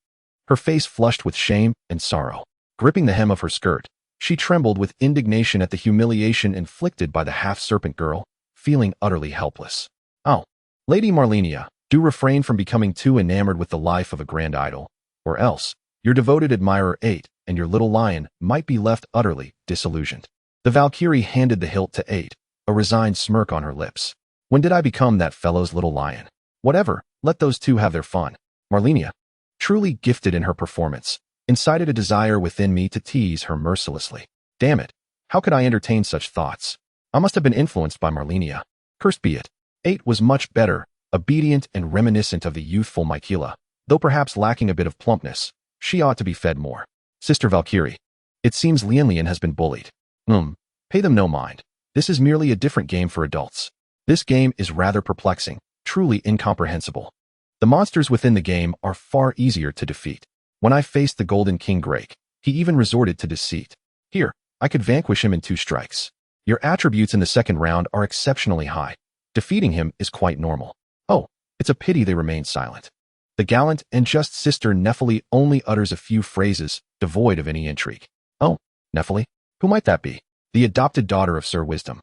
Her face flushed with shame and sorrow. Gripping the hem of her skirt, she trembled with indignation at the humiliation inflicted by the half-serpent girl, feeling utterly helpless. Oh, Lady Malenia, do refrain from becoming too enamored with the life of a grand idol, or else, your devoted admirer Ate and your little lion might be left utterly disillusioned. The Valkyrie handed the hilt to Ate, a resigned smirk on her lips. When did I become that fellow's little lion? Whatever, let those two have their fun. Malenia, truly gifted in her performance, incited a desire within me to tease her mercilessly. Damn it, how could I entertain such thoughts? I must have been influenced by Malenia. Cursed be it. Ate was much better, obedient and reminiscent of the youthful Miquella, though perhaps lacking a bit of plumpness. She ought to be fed more. Sister Valkyrie, it seems Lian has been bullied. Pay them no mind. This is merely a different game for adults. This game is rather perplexing, truly incomprehensible. The monsters within the game are far easier to defeat. When I faced the Golden King Drake, he even resorted to deceit. Here, I could vanquish him in 2 strikes. Your attributes in the second round are exceptionally high. Defeating him is quite normal. Oh, it's a pity they remain silent. The gallant and just sister Nephili only utters a few phrases, devoid of any intrigue. Oh, Nephili? Who might that be? The adopted daughter of Sir Wisdom.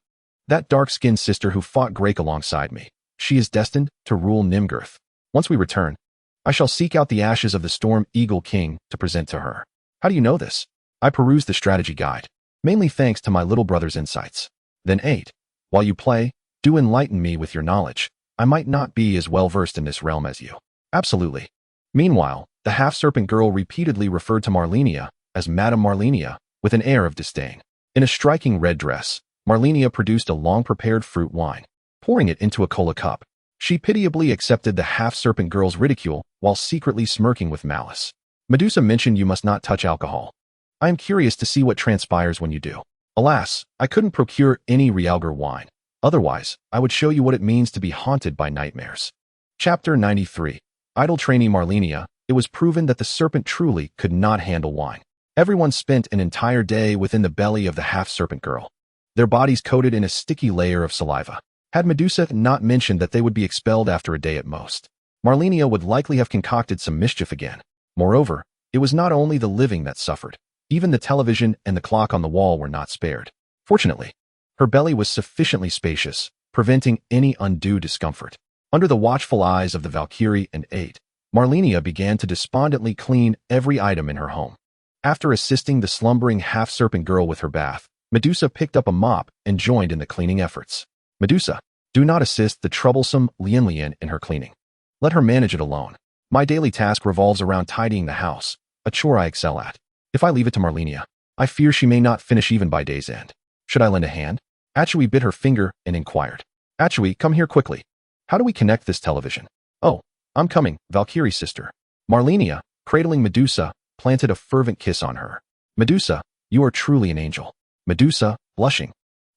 That dark-skinned sister who fought Grake alongside me. She is destined to rule Nimgirth. Once we return, I shall seek out the ashes of the Storm Eagle King to present to her. How do you know this? I perused the strategy guide, mainly thanks to my little brother's insights. Then 8. While you play, do enlighten me with your knowledge. I might not be as well-versed in this realm as you. Absolutely. Meanwhile, the half-serpent girl repeatedly referred to Malenia as Madame Malenia with an air of disdain. In a striking red dress, Malenia produced a long-prepared fruit wine. Pouring it into a cola cup, she pitiably accepted the half-serpent girl's ridicule while secretly smirking with malice. Medusa mentioned you must not touch alcohol. I am curious to see what transpires when you do. Alas, I couldn't procure any Realgar wine. Otherwise, I would show you what it means to be haunted by nightmares. Chapter 93. Idle trainee Malenia. It was proven that the serpent truly could not handle wine. Everyone spent an entire day within the belly of the half-serpent girl, their bodies coated in a sticky layer of saliva. Had Medusa not mentioned that they would be expelled after a day at most, Malenia would likely have concocted some mischief again. Moreover, it was not only the living that suffered. Even the television and the clock on the wall were not spared. Fortunately, her belly was sufficiently spacious, preventing any undue discomfort. Under the watchful eyes of the Valkyrie and 8, Malenia began to despondently clean every item in her home. After assisting the slumbering half-serpent girl with her bath, Medusa picked up a mop and joined in the cleaning efforts. Medusa, do not assist the troublesome Lian in her cleaning. Let her manage it alone. My daily task revolves around tidying the house, a chore I excel at. If I leave it to Malenia, I fear she may not finish even by day's end. Should I lend a hand? Achui bit her finger and inquired. Achui, come here quickly. How do we connect this television? Oh, I'm coming, Valkyrie sister. Malenia, cradling Medusa, planted a fervent kiss on her. Medusa, you are truly an angel. Medusa, blushing,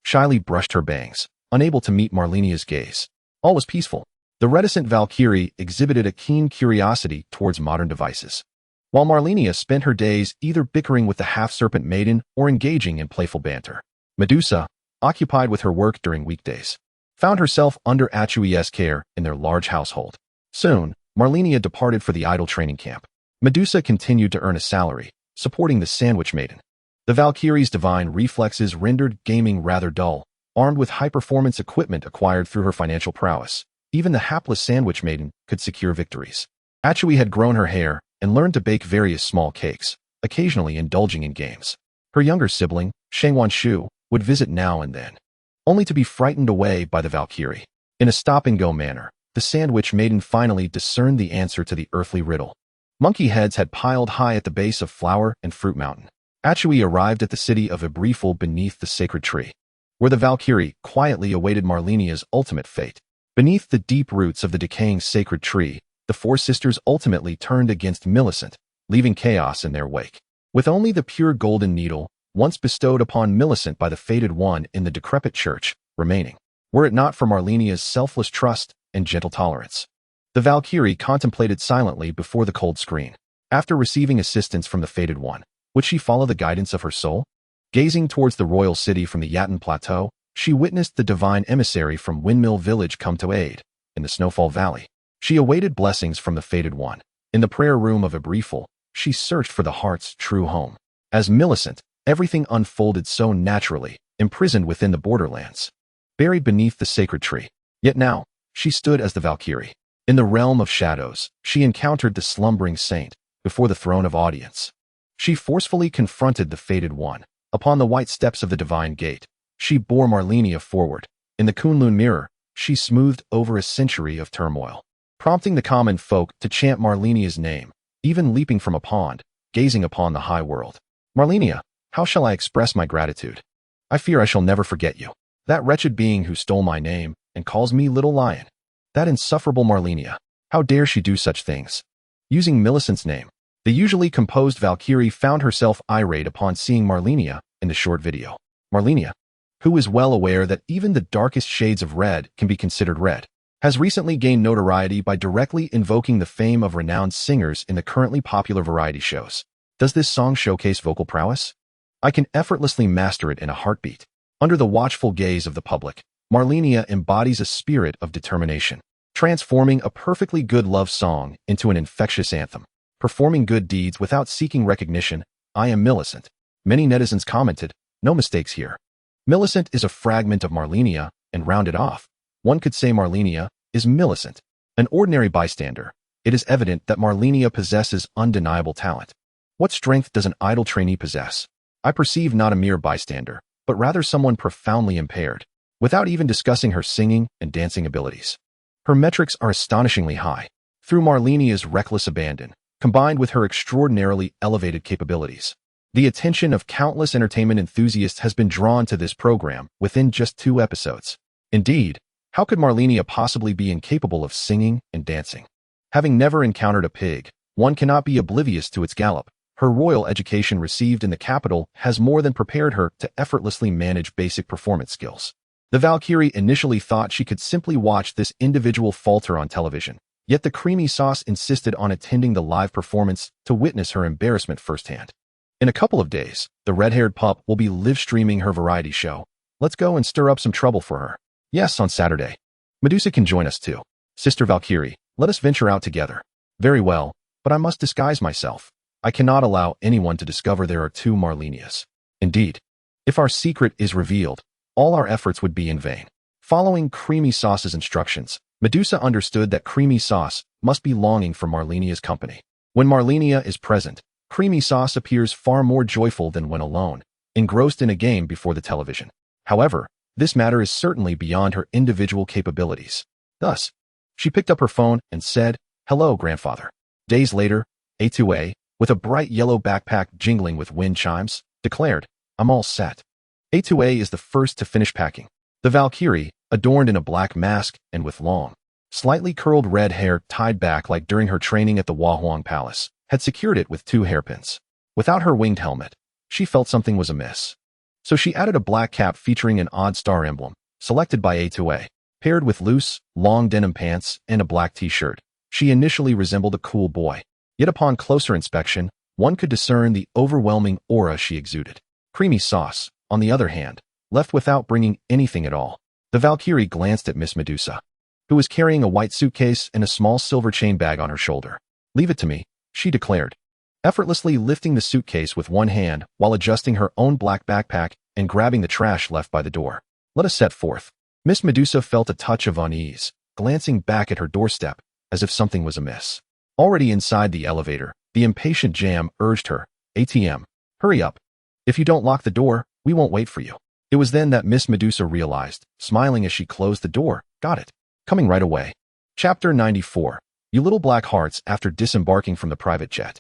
shyly brushed her bangs, unable to meet Malenia's gaze. All was peaceful. The reticent Valkyrie exhibited a keen curiosity towards modern devices, while Malenia spent her days either bickering with the half-serpent maiden or engaging in playful banter. Medusa, occupied with her work during weekdays, found herself under Achui's care in their large household. Soon, Malenia departed for the idle training camp. Medusa continued to earn a salary, supporting the Sandwich Maiden. The Valkyrie's divine reflexes rendered gaming rather dull. Armed with high-performance equipment acquired through her financial prowess, even the hapless Sandwich Maiden could secure victories. Achui had grown her hair and learned to bake various small cakes, occasionally indulging in games. Her younger sibling, Shangwan Shu, would visit now and then, only to be frightened away by the Valkyrie. In a stop-and-go manner, the Sandwich Maiden finally discerned the answer to the earthly riddle. Monkey heads had piled high at the base of Flower and Fruit Mountain. Achui arrived at the city of Ibrifel beneath the sacred tree, where the Valkyrie quietly awaited Malenia's ultimate fate. Beneath the deep roots of the decaying sacred tree, the four sisters ultimately turned against Millicent, leaving chaos in their wake. With only the pure golden needle, once bestowed upon Millicent by the fated one in the decrepit church, remaining, were it not for Malenia's selfless trust and gentle tolerance. The Valkyrie contemplated silently before the cold screen. After receiving assistance from the fated one, would she follow the guidance of her soul? Gazing towards the royal city from the Yatan Plateau, she witnessed the divine emissary from Windmill Village come to aid. In the Snowfall Valley, she awaited blessings from the fated one. In the prayer room of Ibrifel, she searched for the heart's true home. As Millicent, everything unfolded so naturally, imprisoned within the borderlands, buried beneath the sacred tree. Yet now, she stood as the Valkyrie. In the realm of shadows, she encountered the slumbering saint before the throne of audience. She forcefully confronted the fated one. Upon the white steps of the divine gate, she bore Malenia forward. In the Kunlun mirror, she smoothed over a century of turmoil, prompting the common folk to chant Malenia's name, even leaping from a pond, gazing upon the high world. Malenia, how shall I express my gratitude? I fear I shall never forget you. That wretched being who stole my name and calls me Little Lion. That insufferable Malenia. How dare she do such things? Using Millicent's name, the usually composed Valkyrie found herself irate upon seeing Malenia in the short video. Malenia, who is well aware that even the darkest shades of red can be considered red, has recently gained notoriety by directly invoking the fame of renowned singers in the currently popular variety shows. Does this song showcase vocal prowess? I can effortlessly master it in a heartbeat. Under the watchful gaze of the public, Malenia embodies a spirit of determination. transforming a perfectly good love song into an infectious anthem. Performing good deeds without seeking recognition. I am Millicent. Many netizens commented, no mistakes here. Millicent is a fragment of Malenia, and rounded off, one could say Malenia is Millicent. An ordinary bystander, it is evident that Malenia possesses undeniable talent. What strength does an idle trainee possess? I perceive not a mere bystander, but rather someone profoundly impaired, without even discussing her singing and dancing abilities. Her metrics are astonishingly high. Through Malenia's reckless abandon, combined with her extraordinarily elevated capabilities, the attention of countless entertainment enthusiasts has been drawn to this program within just 2 episodes. Indeed, how could Malenia possibly be incapable of singing and dancing? Having never encountered a pig, one cannot be oblivious to its gallop. Her royal education received in the capital has more than prepared her to effortlessly manage basic performance skills. The Valkyrie initially thought she could simply watch this individual falter on television, yet the creamy sauce insisted on attending the live performance to witness her embarrassment firsthand. In a couple of days, the red-haired pup will be live-streaming her variety show. Let's go and stir up some trouble for her. Yes, on Saturday. Medusa can join us too. Sister Valkyrie, let us venture out together. Very well, but I must disguise myself. I cannot allow anyone to discover there are 2 Malenias. Indeed, if our secret is revealed, all our efforts would be in vain. Following Creamy Sauce's instructions, Medusa understood that Creamy Sauce must be longing for Malenia's company. When Malenia is present, Creamy Sauce appears far more joyful than when alone, engrossed in a game before the television. However, this matter is certainly beyond her individual capabilities. Thus, she picked up her phone and said, "Hello, grandfather." Days later, A2A, with a bright yellow backpack jingling with wind chimes, declared, "I'm all set." A2A is the first to finish packing. The Valkyrie, adorned in a black mask and with long, slightly curled red hair tied back like during her training at the Wahuang Palace, had secured it with 2 hairpins. Without her winged helmet, she felt something was amiss. So she added a black cap featuring an odd star emblem, selected by A2A. Paired with loose, long denim pants and a black t-shirt, she initially resembled a cool boy. Yet upon closer inspection, one could discern the overwhelming aura she exuded. Creamy Sauce, on the other hand, left without bringing anything at all. The Valkyrie glanced at Miss Medusa, who was carrying a white suitcase and a small silver chain bag on her shoulder. "Leave it to me," she declared, effortlessly lifting the suitcase with one hand while adjusting her own black backpack and grabbing the trash left by the door. "Let us set forth." Miss Medusa felt a touch of unease, glancing back at her doorstep, as if something was amiss. Already inside the elevator, the impatient Jam urged her, "ATM, hurry up. If you don't lock the door, we won't wait for you." It was then that Miss Medusa realized, smiling as she closed the door, "Got it. Coming right away." Chapter 94. You Little Black Hearts. After disembarking from the private jet,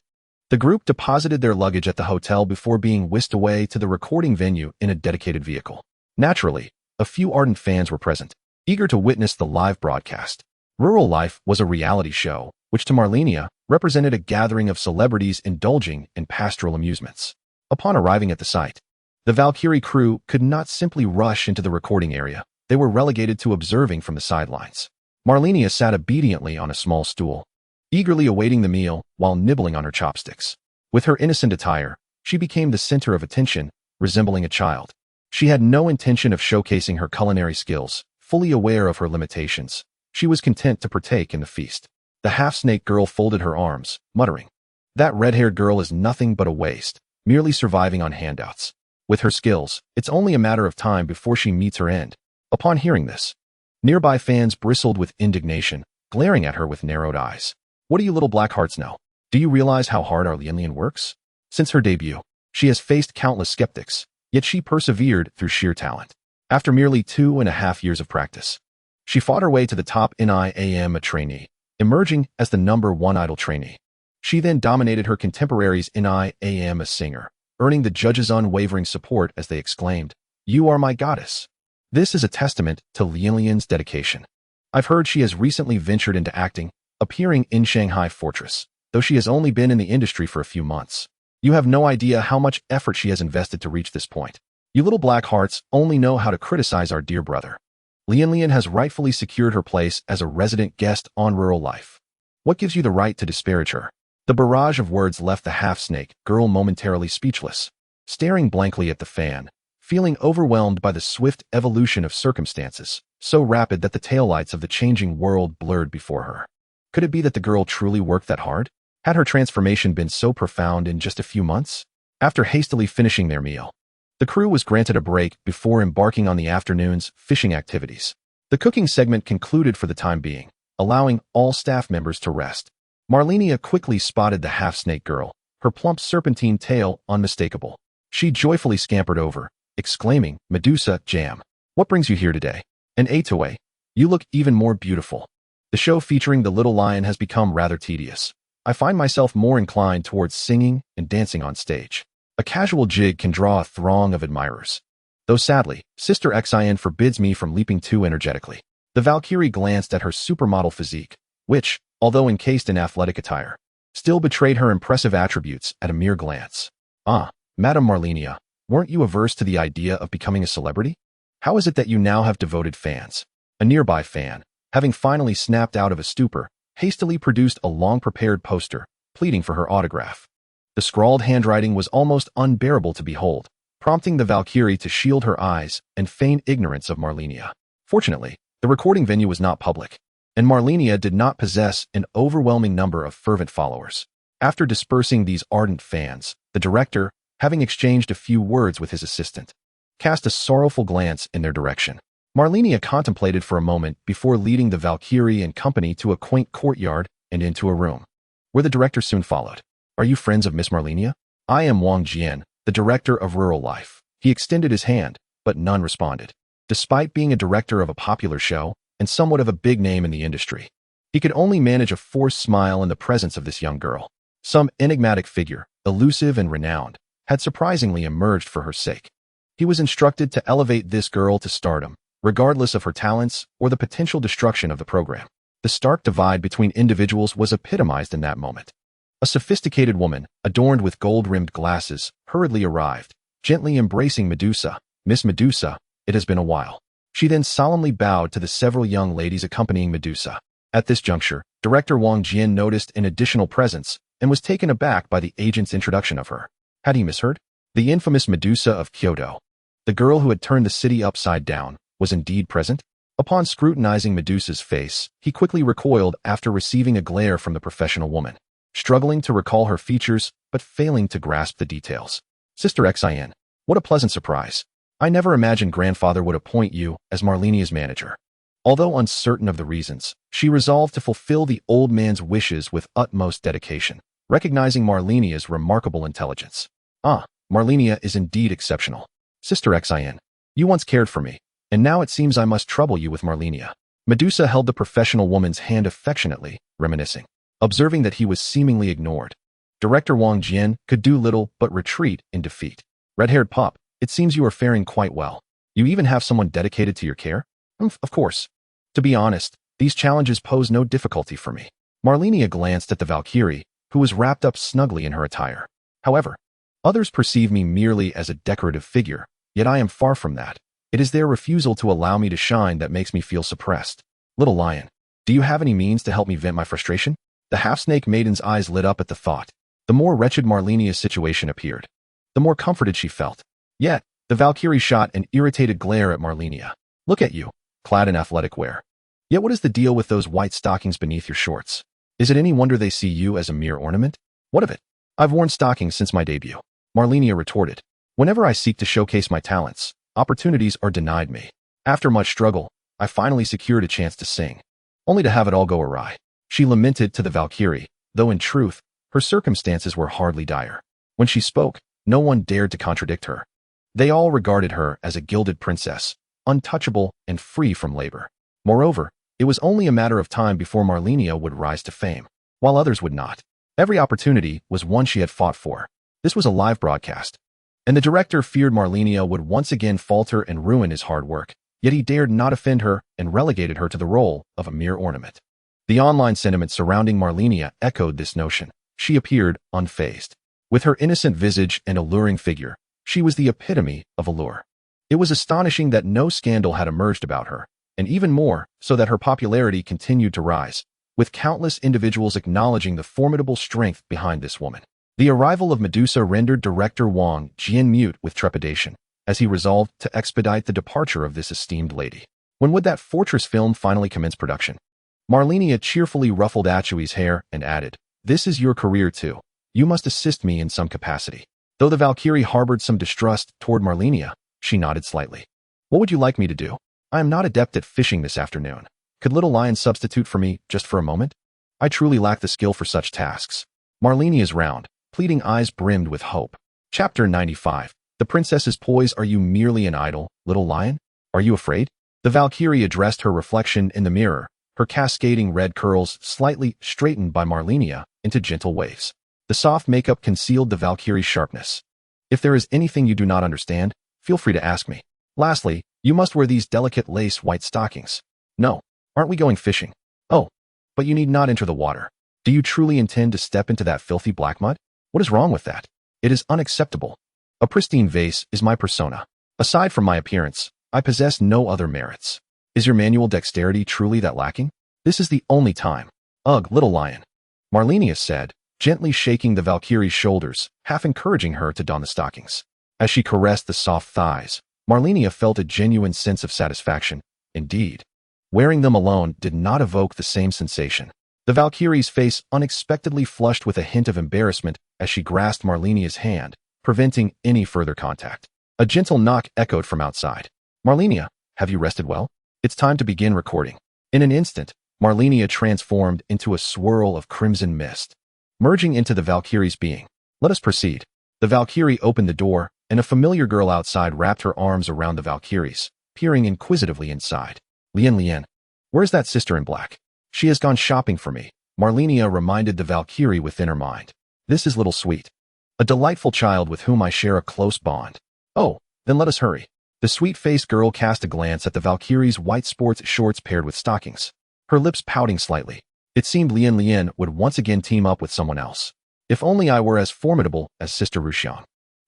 the group deposited their luggage at the hotel before being whisked away to the recording venue in a dedicated vehicle. Naturally, a few ardent fans were present, eager to witness the live broadcast. Rural Life was a reality show, which to Malenia represented a gathering of celebrities indulging in pastoral amusements. Upon arriving at the site, the Valkyrie crew could not simply rush into the recording area. They were relegated to observing from the sidelines. Malenia sat obediently on a small stool, eagerly awaiting the meal while nibbling on her chopsticks. With her innocent attire, she became the center of attention, resembling a child. She had no intention of showcasing her culinary skills, fully aware of her limitations. She was content to partake in the feast. The half-snake girl folded her arms, muttering, "That red-haired girl is nothing but a waste, merely surviving on handouts. With her skills, it's only a matter of time before she meets her end." Upon hearing this, nearby fans bristled with indignation, glaring at her with narrowed eyes. "What do you little black hearts know? Do you realize how hard our Lianlian works? Since her debut, she has faced countless skeptics, yet she persevered through sheer talent. After merely 2.5 years of practice, she fought her way to the top in IAM a trainee, emerging as the #1 idol trainee. She then dominated her contemporaries in IAM a singer, earning the judges' unwavering support as they exclaimed, "You are my goddess." This is a testament to Lianlian's dedication. I've heard she has recently ventured into acting, appearing in Shanghai Fortress, though she has only been in the industry for a few months. You have no idea how much effort she has invested to reach this point. You little black hearts only know how to criticize our dear brother. Lianlian has rightfully secured her place as a resident guest on Rural Life. What gives you the right to disparage her? The barrage of words left the half-snake girl momentarily speechless, staring blankly at the fan, feeling overwhelmed by the swift evolution of circumstances, so rapid that the taillights of the changing world blurred before her. Could it be that the girl truly worked that hard? Had her transformation been so profound in just a few months? After hastily finishing their meal, the crew was granted a break before embarking on the afternoon's fishing activities. The cooking segment concluded for the time being, allowing all staff members to rest. Malenia quickly spotted the half-snake girl, her plump serpentine tail unmistakable. She joyfully scampered over, exclaiming, "Medusa, jam. What brings you here today? And Atoe, you look even more beautiful." The show featuring the little lion has become rather tedious. I find myself more inclined towards singing and dancing on stage. A casual jig can draw a throng of admirers. Though sadly, Sister Xin forbids me from leaping too energetically. The Valkyrie glanced at her supermodel physique, which, although encased in athletic attire, still betrayed her impressive attributes at a mere glance. "Ah, Madame Malenia, weren't you averse to the idea of becoming a celebrity? How is it that you now have devoted fans?" A nearby fan, having finally snapped out of a stupor, hastily produced a long-prepared poster, pleading for her autograph. The scrawled handwriting was almost unbearable to behold, prompting the Valkyrie to shield her eyes and feign ignorance of Malenia. Fortunately, the recording venue was not public, and Malenia did not possess an overwhelming number of fervent followers. After dispersing these ardent fans, the director, having exchanged a few words with his assistant, cast a sorrowful glance in their direction. Malenia contemplated for a moment before leading the Valkyrie and company to a quaint courtyard and into a room, where the director soon followed. "Are you friends of Miss Malenia? I am Wang Jian, the director of Rural Life." He extended his hand, but none responded. Despite being a director of a popular show and somewhat of a big name in the industry, he could only manage a forced smile in the presence of this young girl. Some enigmatic figure, elusive and renowned, had surprisingly emerged for her sake. He was instructed to elevate this girl to stardom, regardless of her talents or the potential destruction of the program. The stark divide between individuals was epitomized in that moment. A sophisticated woman, adorned with gold-rimmed glasses, hurriedly arrived, gently embracing Medusa. "Miss Medusa, it has been a while." She then solemnly bowed to the several young ladies accompanying Medusa. At this juncture, Director Wang Jian noticed an additional presence and was taken aback by the agent's introduction of her. Had he misheard? The infamous Medusa of Kyoto, the girl who had turned the city upside down, was indeed present? Upon scrutinizing Medusa's face, he quickly recoiled after receiving a glare from the professional woman, struggling to recall her features but failing to grasp the details. "Sister Xin, what a pleasant surprise. I never imagined grandfather would appoint you as Malenia's manager." Although uncertain of the reasons, she resolved to fulfill the old man's wishes with utmost dedication, recognizing Malenia's remarkable intelligence. "Ah, Malenia is indeed exceptional. Sister Xin, you once cared for me, and now it seems I must trouble you with Malenia." Medusa held the professional woman's hand affectionately, reminiscing. Observing that he was seemingly ignored, Director Wang Jian could do little but retreat in defeat. "Red-haired pup, it seems you are faring quite well. You even have someone dedicated to your care?" Of course. To be honest, these challenges pose no difficulty for me." Malenia glanced at the Valkyrie, who was wrapped up snugly in her attire. "However, others perceive me merely as a decorative figure, yet I am far from that. It is their refusal to allow me to shine that makes me feel suppressed. Little lion, do you have any means to help me vent my frustration?" The half-snake maiden's eyes lit up at the thought. The more wretched Malenia's situation appeared, the more comforted she felt. Yet, the Valkyrie shot an irritated glare at Malenia. "Look at you, clad in athletic wear. Yet what is the deal with those white stockings beneath your shorts? Is it any wonder they see you as a mere ornament?" "What of it? I've worn stockings since my debut," Malenia retorted. "Whenever I seek to showcase my talents, opportunities are denied me. After much struggle, I finally secured a chance to sing, only to have it all go awry." She lamented to the Valkyrie, though in truth, her circumstances were hardly dire. When she spoke, no one dared to contradict her. They all regarded her as a gilded princess, untouchable and free from labor. Moreover, it was only a matter of time before Malenia would rise to fame, while others would not. Every opportunity was one she had fought for. This was a live broadcast, and the director feared Malenia would once again falter and ruin his hard work, yet he dared not offend her and relegated her to the role of a mere ornament. The online sentiment surrounding Malenia echoed this notion. She appeared unfazed. With her innocent visage and alluring figure, she was the epitome of allure. It was astonishing that no scandal had emerged about her, and even more so that her popularity continued to rise, with countless individuals acknowledging the formidable strength behind this woman. The arrival of Medusa rendered Director Wang Jian mute with trepidation. as he resolved to expedite the departure of this esteemed lady. When would that fortress film finally commence production? Malenia cheerfully ruffled Achui's hair and added, "This is your career too. You must assist me in some capacity." Though the Valkyrie harbored some distrust toward Malenia, she nodded slightly. "What would you like me to do? I am not adept at fishing this afternoon. Could Little Lion substitute for me just for a moment? I truly lack the skill for such tasks." Malenia's round, pleading eyes brimmed with hope. Chapter 95. The princess's poise. Are you merely an idol, Little Lion? Are you afraid? The Valkyrie addressed her reflection in the mirror, her cascading red curls slightly straightened by Malenia into gentle waves. The soft makeup concealed the Valkyrie's sharpness. "If there is anything you do not understand, feel free to ask me. Lastly, you must wear these delicate lace white stockings." "No, aren't we going fishing?" "Oh, but you need not enter the water. Do you truly intend to step into that filthy black mud? What is wrong with that? It is unacceptable. A pristine vase is my persona. Aside from my appearance, I possess no other merits. Is your manual dexterity truly that lacking? This is the only time." "Ugh, Little Lion," Malenia said, gently shaking the Valkyrie's shoulders, half encouraging her to don the stockings. As she caressed the soft thighs, Malenia felt a genuine sense of satisfaction. Indeed, wearing them alone did not evoke the same sensation. The Valkyrie's face unexpectedly flushed with a hint of embarrassment as she grasped Malenia's hand, preventing any further contact. A gentle knock echoed from outside. "Malenia, have you rested well? It's time to begin recording." In an instant, Malenia transformed into a swirl of crimson mist, merging into the Valkyrie's being. "Let us proceed." The Valkyrie opened the door, and a familiar girl outside wrapped her arms around the Valkyries, peering inquisitively inside. Lien, where's that sister in black?" "She has gone shopping for me," Malenia reminded the Valkyrie within her mind. "This is Little Sweet, a delightful child with whom I share a close bond." "Oh, then let us hurry." The sweet-faced girl cast a glance at the Valkyrie's white sports shorts paired with stockings, her lips pouting slightly. It seemed Lien would once again team up with someone else. "If only I were as formidable as Sister Ruxiang.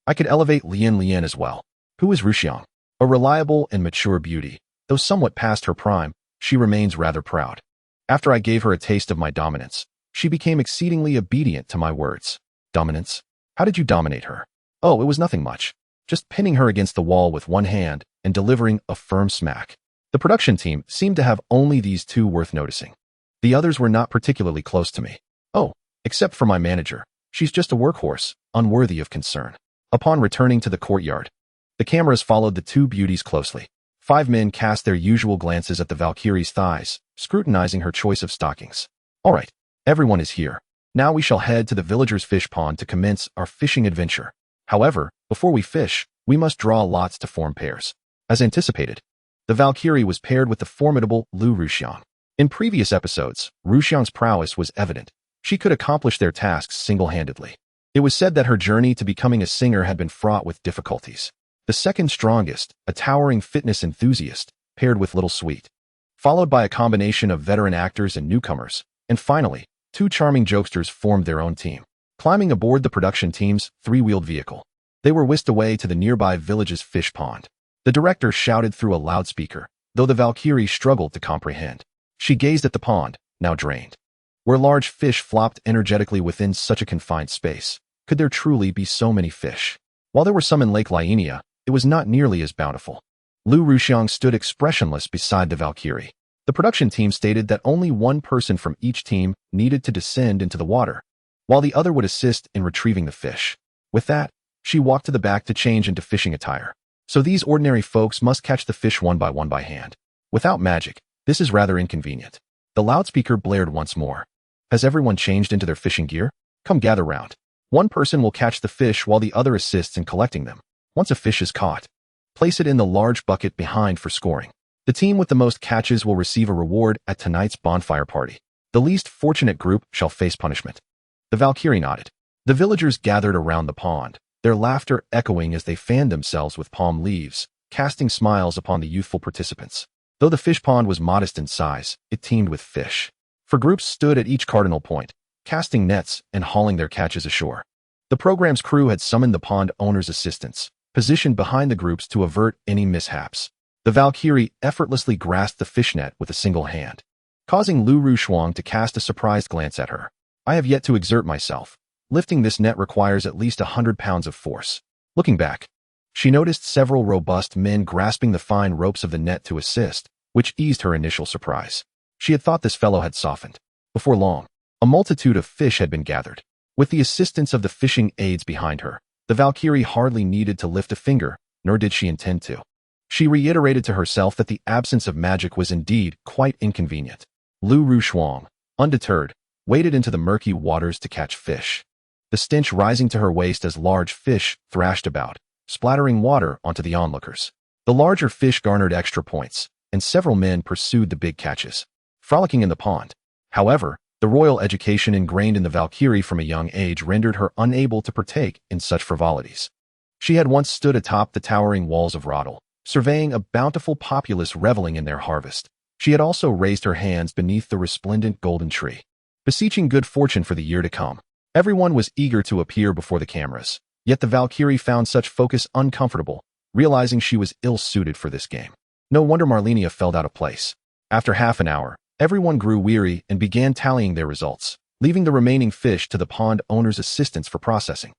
I could elevate Lien as well." Who is Ruxiang? A reliable and mature beauty. Though somewhat past her prime, she remains rather proud. After I gave her a taste of my dominance, she became exceedingly obedient to my words. "Dominance? How did you dominate her?" "Oh, it was nothing much. Just pinning her against the wall with one hand and delivering a firm smack." The production team seemed to have only these two worth noticing. The others were not particularly close to me. "Oh, except for my manager. She's just a workhorse, unworthy of concern." Upon returning to the courtyard, the cameras followed the two beauties closely. 5 men cast their usual glances at the Valkyrie's thighs, scrutinizing her choice of stockings. "All right, everyone is here. Now we shall head to the villager's fish pond to commence our fishing adventure. However, before we fish, we must draw lots to form pairs." As anticipated, the Valkyrie was paired with the formidable Lu Ruxiang. In previous episodes, Ruxiang's prowess was evident. She could accomplish their tasks single-handedly. It was said that her journey to becoming a singer had been fraught with difficulties. The second strongest, a towering fitness enthusiast, paired with Little Sweet, followed by a combination of veteran actors and newcomers, and finally, 2 charming jokesters formed their own team. Climbing aboard the production team's 3-wheeled vehicle, they were whisked away to the nearby village's fish pond. The director shouted through a loudspeaker, though the Valkyrie struggled to comprehend. She gazed at the pond, now drained, where large fish flopped energetically within such a confined space. Could there truly be so many fish? While there were some in Lake Lienia, it was not nearly as bountiful. Lu Ruxiang stood expressionless beside the Valkyrie. The production team stated that only one person from each team needed to descend into the water, while the other would assist in retrieving the fish. With that, she walked to the back to change into fishing attire. So these ordinary folks must catch the fish one by hand. Without magic, this is rather inconvenient. The loudspeaker blared once more. Has everyone changed into their fishing gear? Come gather round. One person will catch the fish while the other assists in collecting them. Once a fish is caught, place it in the large bucket behind for scoring. The team with the most catches will receive a reward at tonight's bonfire party. The least fortunate group shall face punishment. The Valkyrie nodded. The villagers gathered around the pond, their laughter echoing as they fanned themselves with palm leaves, casting smiles upon the youthful participants. Though the fish pond was modest in size, it teemed with fish. For groups stood at each cardinal point, casting nets and hauling their catches ashore. The program's crew had summoned the pond owner's assistants, positioned behind the groups to avert any mishaps. The Valkyrie effortlessly grasped the fishnet with a single hand, causing Lu Ruxiang to cast a surprised glance at her. I have yet to exert myself. Lifting this net requires at least 100 pounds of force. Looking back, She noticed several robust men grasping the fine ropes of the net to assist, which eased her initial surprise. She had thought this fellow had softened. Before long, a multitude of fish had been gathered. With the assistance of the fishing aids behind her, the Valkyrie hardly needed to lift a finger, nor did she intend to. She reiterated to herself that the absence of magic was indeed quite inconvenient. Lu Rushuang, undeterred, waded into the murky waters to catch fish. The stench rising to her waist as large fish thrashed about, splattering water onto the onlookers. The larger fish garnered extra points, and several men pursued the big catches, frolicking in the pond. However, the royal education ingrained in the Valkyrie from a young age rendered her unable to partake in such frivolities. She had once stood atop the towering walls of Radahn, surveying a bountiful populace reveling in their harvest. She had also raised her hands beneath the resplendent golden tree, beseeching good fortune for the year to come. Everyone was eager to appear before the cameras, yet the Valkyrie found such focus uncomfortable, realizing she was ill-suited for this game. No wonder Malenia felt out of place. After half an hour, everyone grew weary and began tallying their results, leaving the remaining fish to the pond owner's assistants for processing.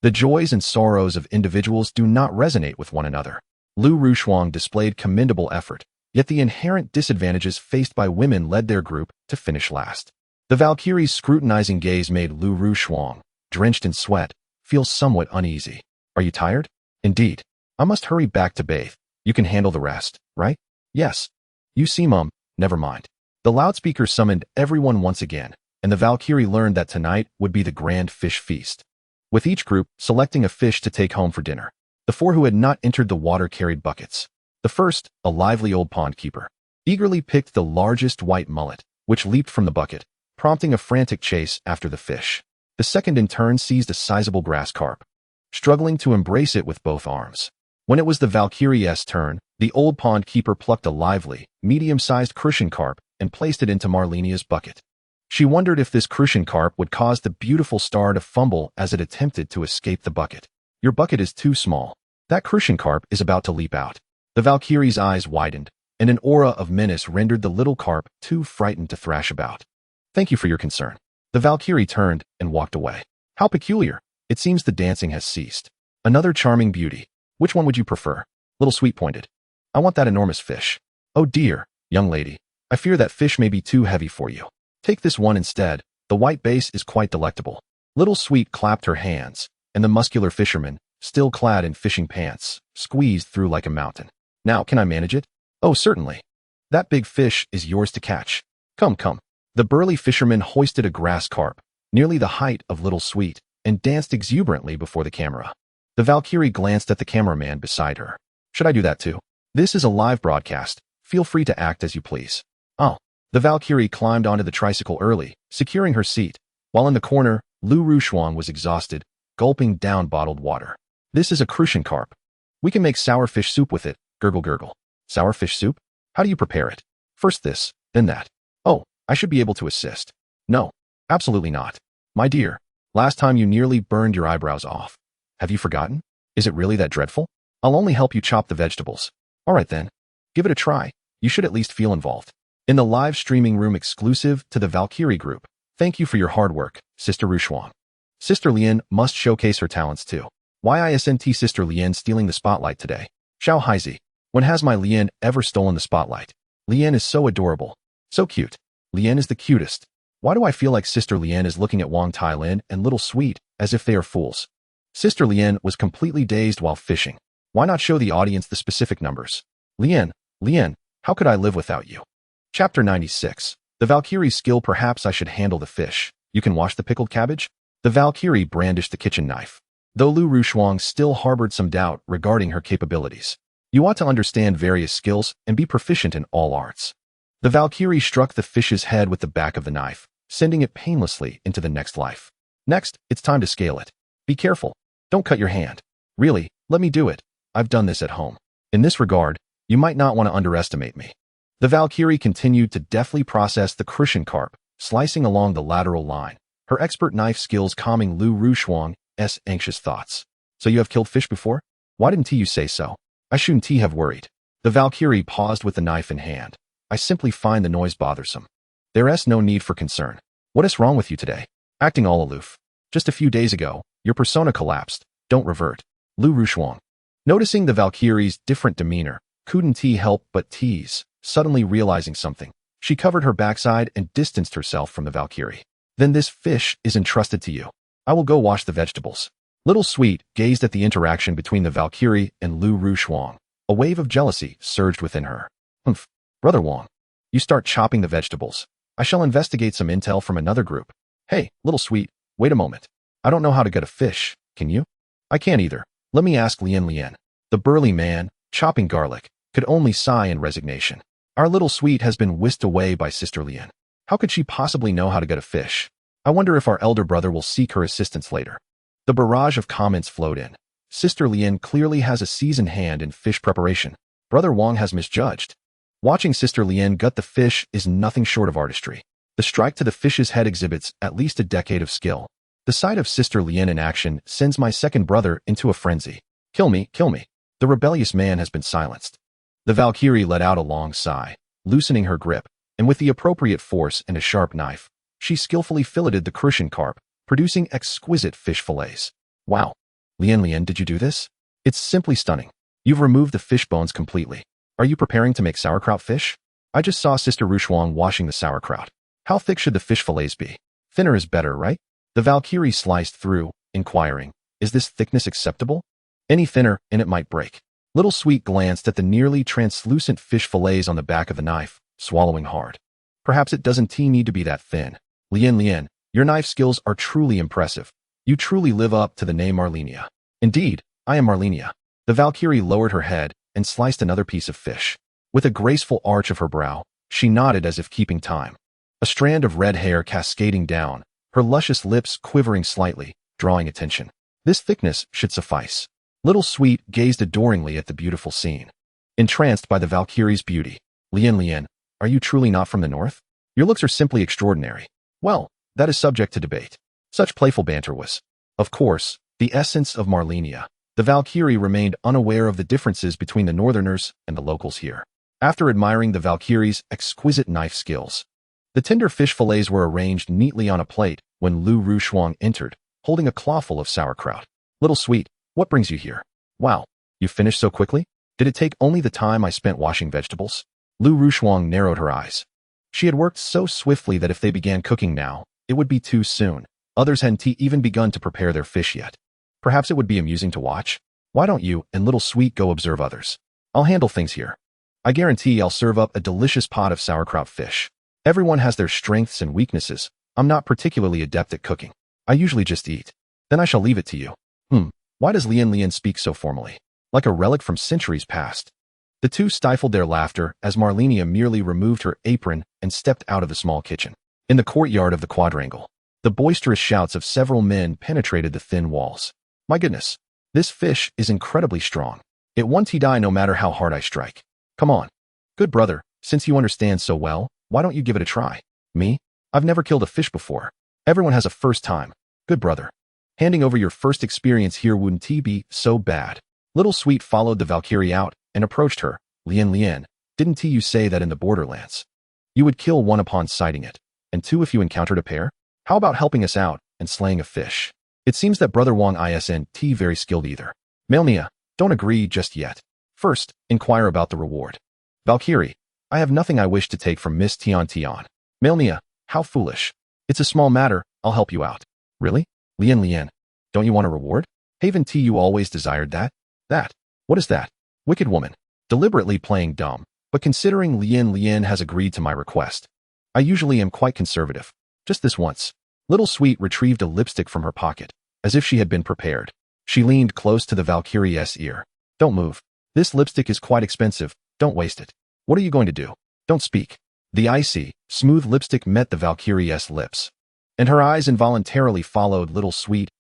The joys and sorrows of individuals do not resonate with one another. Lu Rushuang displayed commendable effort, yet the inherent disadvantages faced by women led their group to finish last. The Valkyrie's scrutinizing gaze made Lu Rushuang, drenched in sweat, feel somewhat uneasy. Are you tired? Indeed. I must hurry back to bathe. You can handle the rest, right? Yes. You seem never mind. The loudspeaker summoned everyone once again, and the Valkyrie learned that tonight would be the grand fish feast, with each group selecting a fish to take home for dinner. The four who had not entered the water carried buckets. The first, a lively old pond keeper, eagerly picked the largest white mullet, which leaped from the bucket, prompting a frantic chase after the fish. The second in turn seized a sizable grass carp, struggling to embrace it with both arms. When it was the Valkyrie's turn, the old pond keeper plucked a lively, medium-sized crucian carp and placed it into Malenia's bucket. She wondered if this crucian carp would cause the beautiful star to fumble as it attempted to escape the bucket. Your bucket is too small. That crucian carp is about to leap out. The Valkyrie's eyes widened, and an aura of menace rendered the little carp too frightened to thrash about. Thank you for your concern. The Valkyrie turned and walked away. How peculiar. It seems the dancing has ceased. Another charming beauty. Which one would you prefer? Little Sweet pointed. I want that enormous fish. Oh dear, young lady. I fear that fish may be too heavy for you. Take this one instead. The white base is quite delectable. Little Sweet clapped her hands, and the muscular fisherman, still clad in fishing pants, squeezed through like a mountain. Now, can I manage it? Oh, certainly. That big fish is yours to catch. Come, come. The burly fisherman hoisted a grass carp, nearly the height of Little Sweet, and danced exuberantly before the camera. The Valkyrie glanced at the cameraman beside her. Should I do that too? This is a live broadcast. Feel free to act as you please. Oh. The Valkyrie climbed onto the tricycle early, securing her seat, while in the corner, Lu Rushuang was exhausted, gulping down bottled water. This is a crucian carp. We can make sour fish soup with it, gurgle gurgle. Sour fish soup? How do you prepare it? First this, then that. Oh, I should be able to assist. No, absolutely not. My dear, last time you nearly burned your eyebrows off. Have you forgotten? Is it really that dreadful? I'll only help you chop the vegetables. All right then. Give it a try. You should at least feel involved. In the live streaming room exclusive to the Valkyrie group, thank you for your hard work, Sister Rushuang. Sister Lien must showcase her talents too. YISNT Sister Lien stealing the spotlight today. Xiao Haizi. When has my Lien ever stolen the spotlight? Lien is so adorable. So cute. Lien is the cutest. Why do I feel like Sister Lien is looking at Wang Tailin and Little Sweet as if they are fools? Sister Lien was completely dazed while fishing. Why not show the audience the specific numbers? Lien, how could I live without you? Chapter 96. The Valkyrie's skill. Perhaps I should handle the fish. You can wash the pickled cabbage? The Valkyrie brandished the kitchen knife, though Lu Rushuang still harbored some doubt regarding her capabilities. You ought to understand various skills and be proficient in all arts. The Valkyrie struck the fish's head with the back of the knife, sending it painlessly into the next life. Next, it's time to scale it. Be careful. Don't cut your hand. Really, let me do it. I've done this at home. In this regard, you might not want to underestimate me. The Valkyrie continued to deftly process the crucian carp, slicing along the lateral line, her expert knife skills calming Lu Rushuang's anxious thoughts. So you have killed fish before? Why didn't you say so? I shouldn't have worried. The Valkyrie paused with the knife in hand. I simply find the noise bothersome. There's no need for concern. What is wrong with you today? Acting all aloof. Just a few days ago, your persona collapsed. Don't revert. Lu Rushuang. Noticing the Valkyrie's different demeanor, couldn't T help but tease. Suddenly realizing something, she covered her backside and distanced herself from the Valkyrie. Then this fish is entrusted to you. I will go wash the vegetables. Little Sweet gazed at the interaction between the Valkyrie and Lu Rushuang. A wave of jealousy surged within her. Humph, Brother Wang. You start chopping the vegetables. I shall investigate some intel from another group. Hey, Little Sweet, wait a moment. I don't know how to get a fish, can you? I can't either. Let me ask Lien Lien. The burly man, chopping garlic, could only sigh in resignation. Our Little Sweet has been whisked away by Sister Lien. How could she possibly know how to get a fish? I wonder if our elder brother will seek her assistance later. The barrage of comments flowed in. Sister Lien clearly has a seasoned hand in fish preparation. Brother Wang has misjudged. Watching Sister Lien gut the fish is nothing short of artistry. The strike to the fish's head exhibits at least a decade of skill. The sight of Sister Lien in action sends my second brother into a frenzy. Kill me, kill me. The rebellious man has been silenced. The Valkyrie let out a long sigh, loosening her grip, and with the appropriate force and a sharp knife, she skillfully filleted the crucian carp, producing exquisite fish fillets. Wow. Lien Lien, did you do this? It's simply stunning. You've removed the fish bones completely. Are you preparing to make sauerkraut fish? I just saw Sister Rushuang washing the sauerkraut. How thick should the fish fillets be? Thinner is better, right? The Valkyrie sliced through, inquiring, is this thickness acceptable? Any thinner, and it might break. Little Sweet glanced at the nearly translucent fish fillets on the back of the knife, swallowing hard. Perhaps it doesn't need to be that thin. Lien Lien, your knife skills are truly impressive. You truly live up to the name Malenia. Indeed, I am Malenia. The Valkyrie lowered her head and sliced another piece of fish. With a graceful arch of her brow, she nodded as if keeping time. A strand of red hair cascading down, her luscious lips quivering slightly, drawing attention. This thickness should suffice. Little Sweet gazed adoringly at the beautiful scene. Entranced by the Valkyrie's beauty, Lien Lien, are you truly not from the north? Your looks are simply extraordinary. Well, that is subject to debate. Such playful banter was, of course, the essence of Malenia. The Valkyrie remained unaware of the differences between the northerners and the locals here. After admiring the Valkyrie's exquisite knife skills, the tender fish fillets were arranged neatly on a plate when Lu Rushuang entered, holding a clawful of sauerkraut. Little Sweet, what brings you here? Wow, you finished so quickly? Did it take only the time I spent washing vegetables? Lu Rushuang narrowed her eyes. She had worked so swiftly that if they began cooking now, it would be too soon. Others hadn't even begun to prepare their fish yet. Perhaps it would be amusing to watch. Why don't you and Little Sweet go observe others? I'll handle things here. I guarantee I'll serve up a delicious pot of sauerkraut fish. Everyone has their strengths and weaknesses. I'm not particularly adept at cooking. I usually just eat. Then I shall leave it to you. Why does Lien Lien speak so formally? Like a relic from centuries past. The two stifled their laughter as Malenia merely removed her apron and stepped out of the small kitchen. In the courtyard of the quadrangle, the boisterous shouts of several men penetrated the thin walls. My goodness, this fish is incredibly strong. It won't die no matter how hard I strike. Come on. Good brother, since you understand so well, why don't you give it a try? Me? I've never killed a fish before. Everyone has a first time. Good brother. Handing over your first experience here wouldn't be so bad. Little Sweet followed the Valkyrie out and approached her. Lien Lien, didn't you say that in the borderlands you would kill one upon sighting it, and two if you encountered a pair? How about helping us out and slaying a fish? It seems that Brother Wang isn't very skilled either. Malenia, don't agree just yet. First, inquire about the reward. Valkyrie, I have nothing I wish to take from Miss Tian Tian. Malenia, how foolish. It's a small matter, I'll help you out. Really? Lien Lien, don't you want a reward? Haven't you always desired that? What is that? Wicked woman. Deliberately playing dumb, but considering Lien Lien has agreed to my request. I usually am quite conservative. Just this once. Little Sweet retrieved a lipstick from her pocket, as if she had been prepared. She leaned close to the Valkyrie's ear. Don't move. This lipstick is quite expensive, don't waste it. What are you going to do? Don't speak. The icy, smooth lipstick met the Valkyrie's lips, and her eyes involuntarily followed Little Sweet's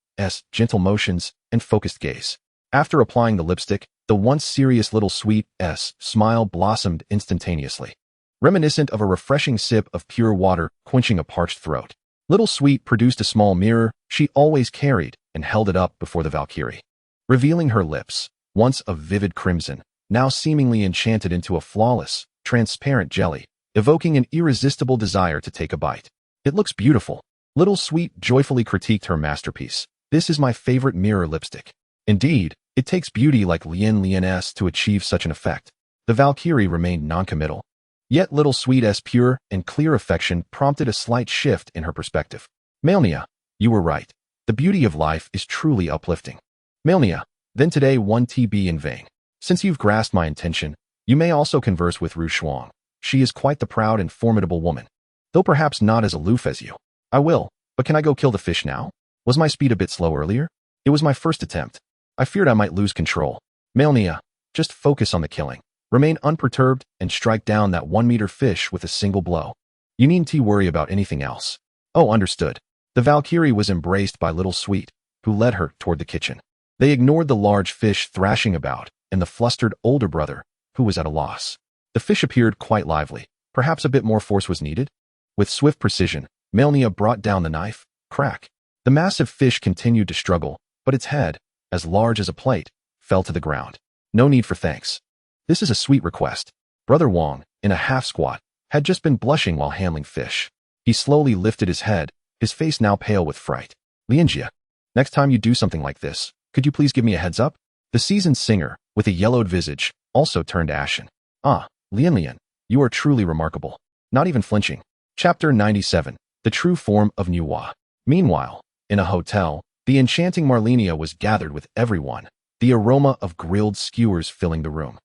gentle motions and focused gaze. After applying the lipstick, the once serious Little Sweet's smile blossomed instantaneously, reminiscent of a refreshing sip of pure water quenching a parched throat. Little Sweet produced a small mirror she always carried and held it up before the Valkyrie, revealing her lips, once of vivid crimson, now seemingly enchanted into a flawless, transparent jelly, evoking an irresistible desire to take a bite. It looks beautiful. Little Sweet joyfully critiqued her masterpiece. This is my favorite mirror lipstick. Indeed, It takes beauty like Lien's to achieve such an effect. The Valkyrie remained noncommittal. Yet little Sweet's pure and clear affection prompted a slight shift in her perspective. Malenia, you were right. The beauty of life is truly uplifting. Malenia, then today 1TB in vain. Since you've grasped my intention, you may also converse with Ru Shuang. She is quite the proud and formidable woman, though perhaps not as aloof as you. I will, but can I go kill the fish now? Was my speed a bit slow earlier? It was my first attempt. I feared I might lose control. Malenia, just focus on the killing. Remain unperturbed and strike down that 1-meter fish with a single blow. You needn't worry about anything else. Oh, understood. The Valkyrie was embraced by Little Sweet, who led her toward the kitchen. They ignored the large fish thrashing about and the flustered older brother, who was at a loss. The fish appeared quite lively. Perhaps a bit more force was needed? With swift precision, Malenia brought down the knife. Crack. The massive fish continued to struggle, but its head, as large as a plate, fell to the ground. No need for thanks. This is a sweet request. Brother Wong, in a half squat, had just been blushing while handling fish. He slowly lifted his head, his face now pale with fright. Lianjia, next time you do something like this, could you please give me a heads up? The seasoned singer, with a yellowed visage, also turned ashen. Ah, Lian, you are truly remarkable. Not even flinching. Chapter 97, The True Form of Nuwa. Meanwhile, in a hotel, the enchanting Malenia was gathered with everyone, the aroma of grilled skewers filling the room.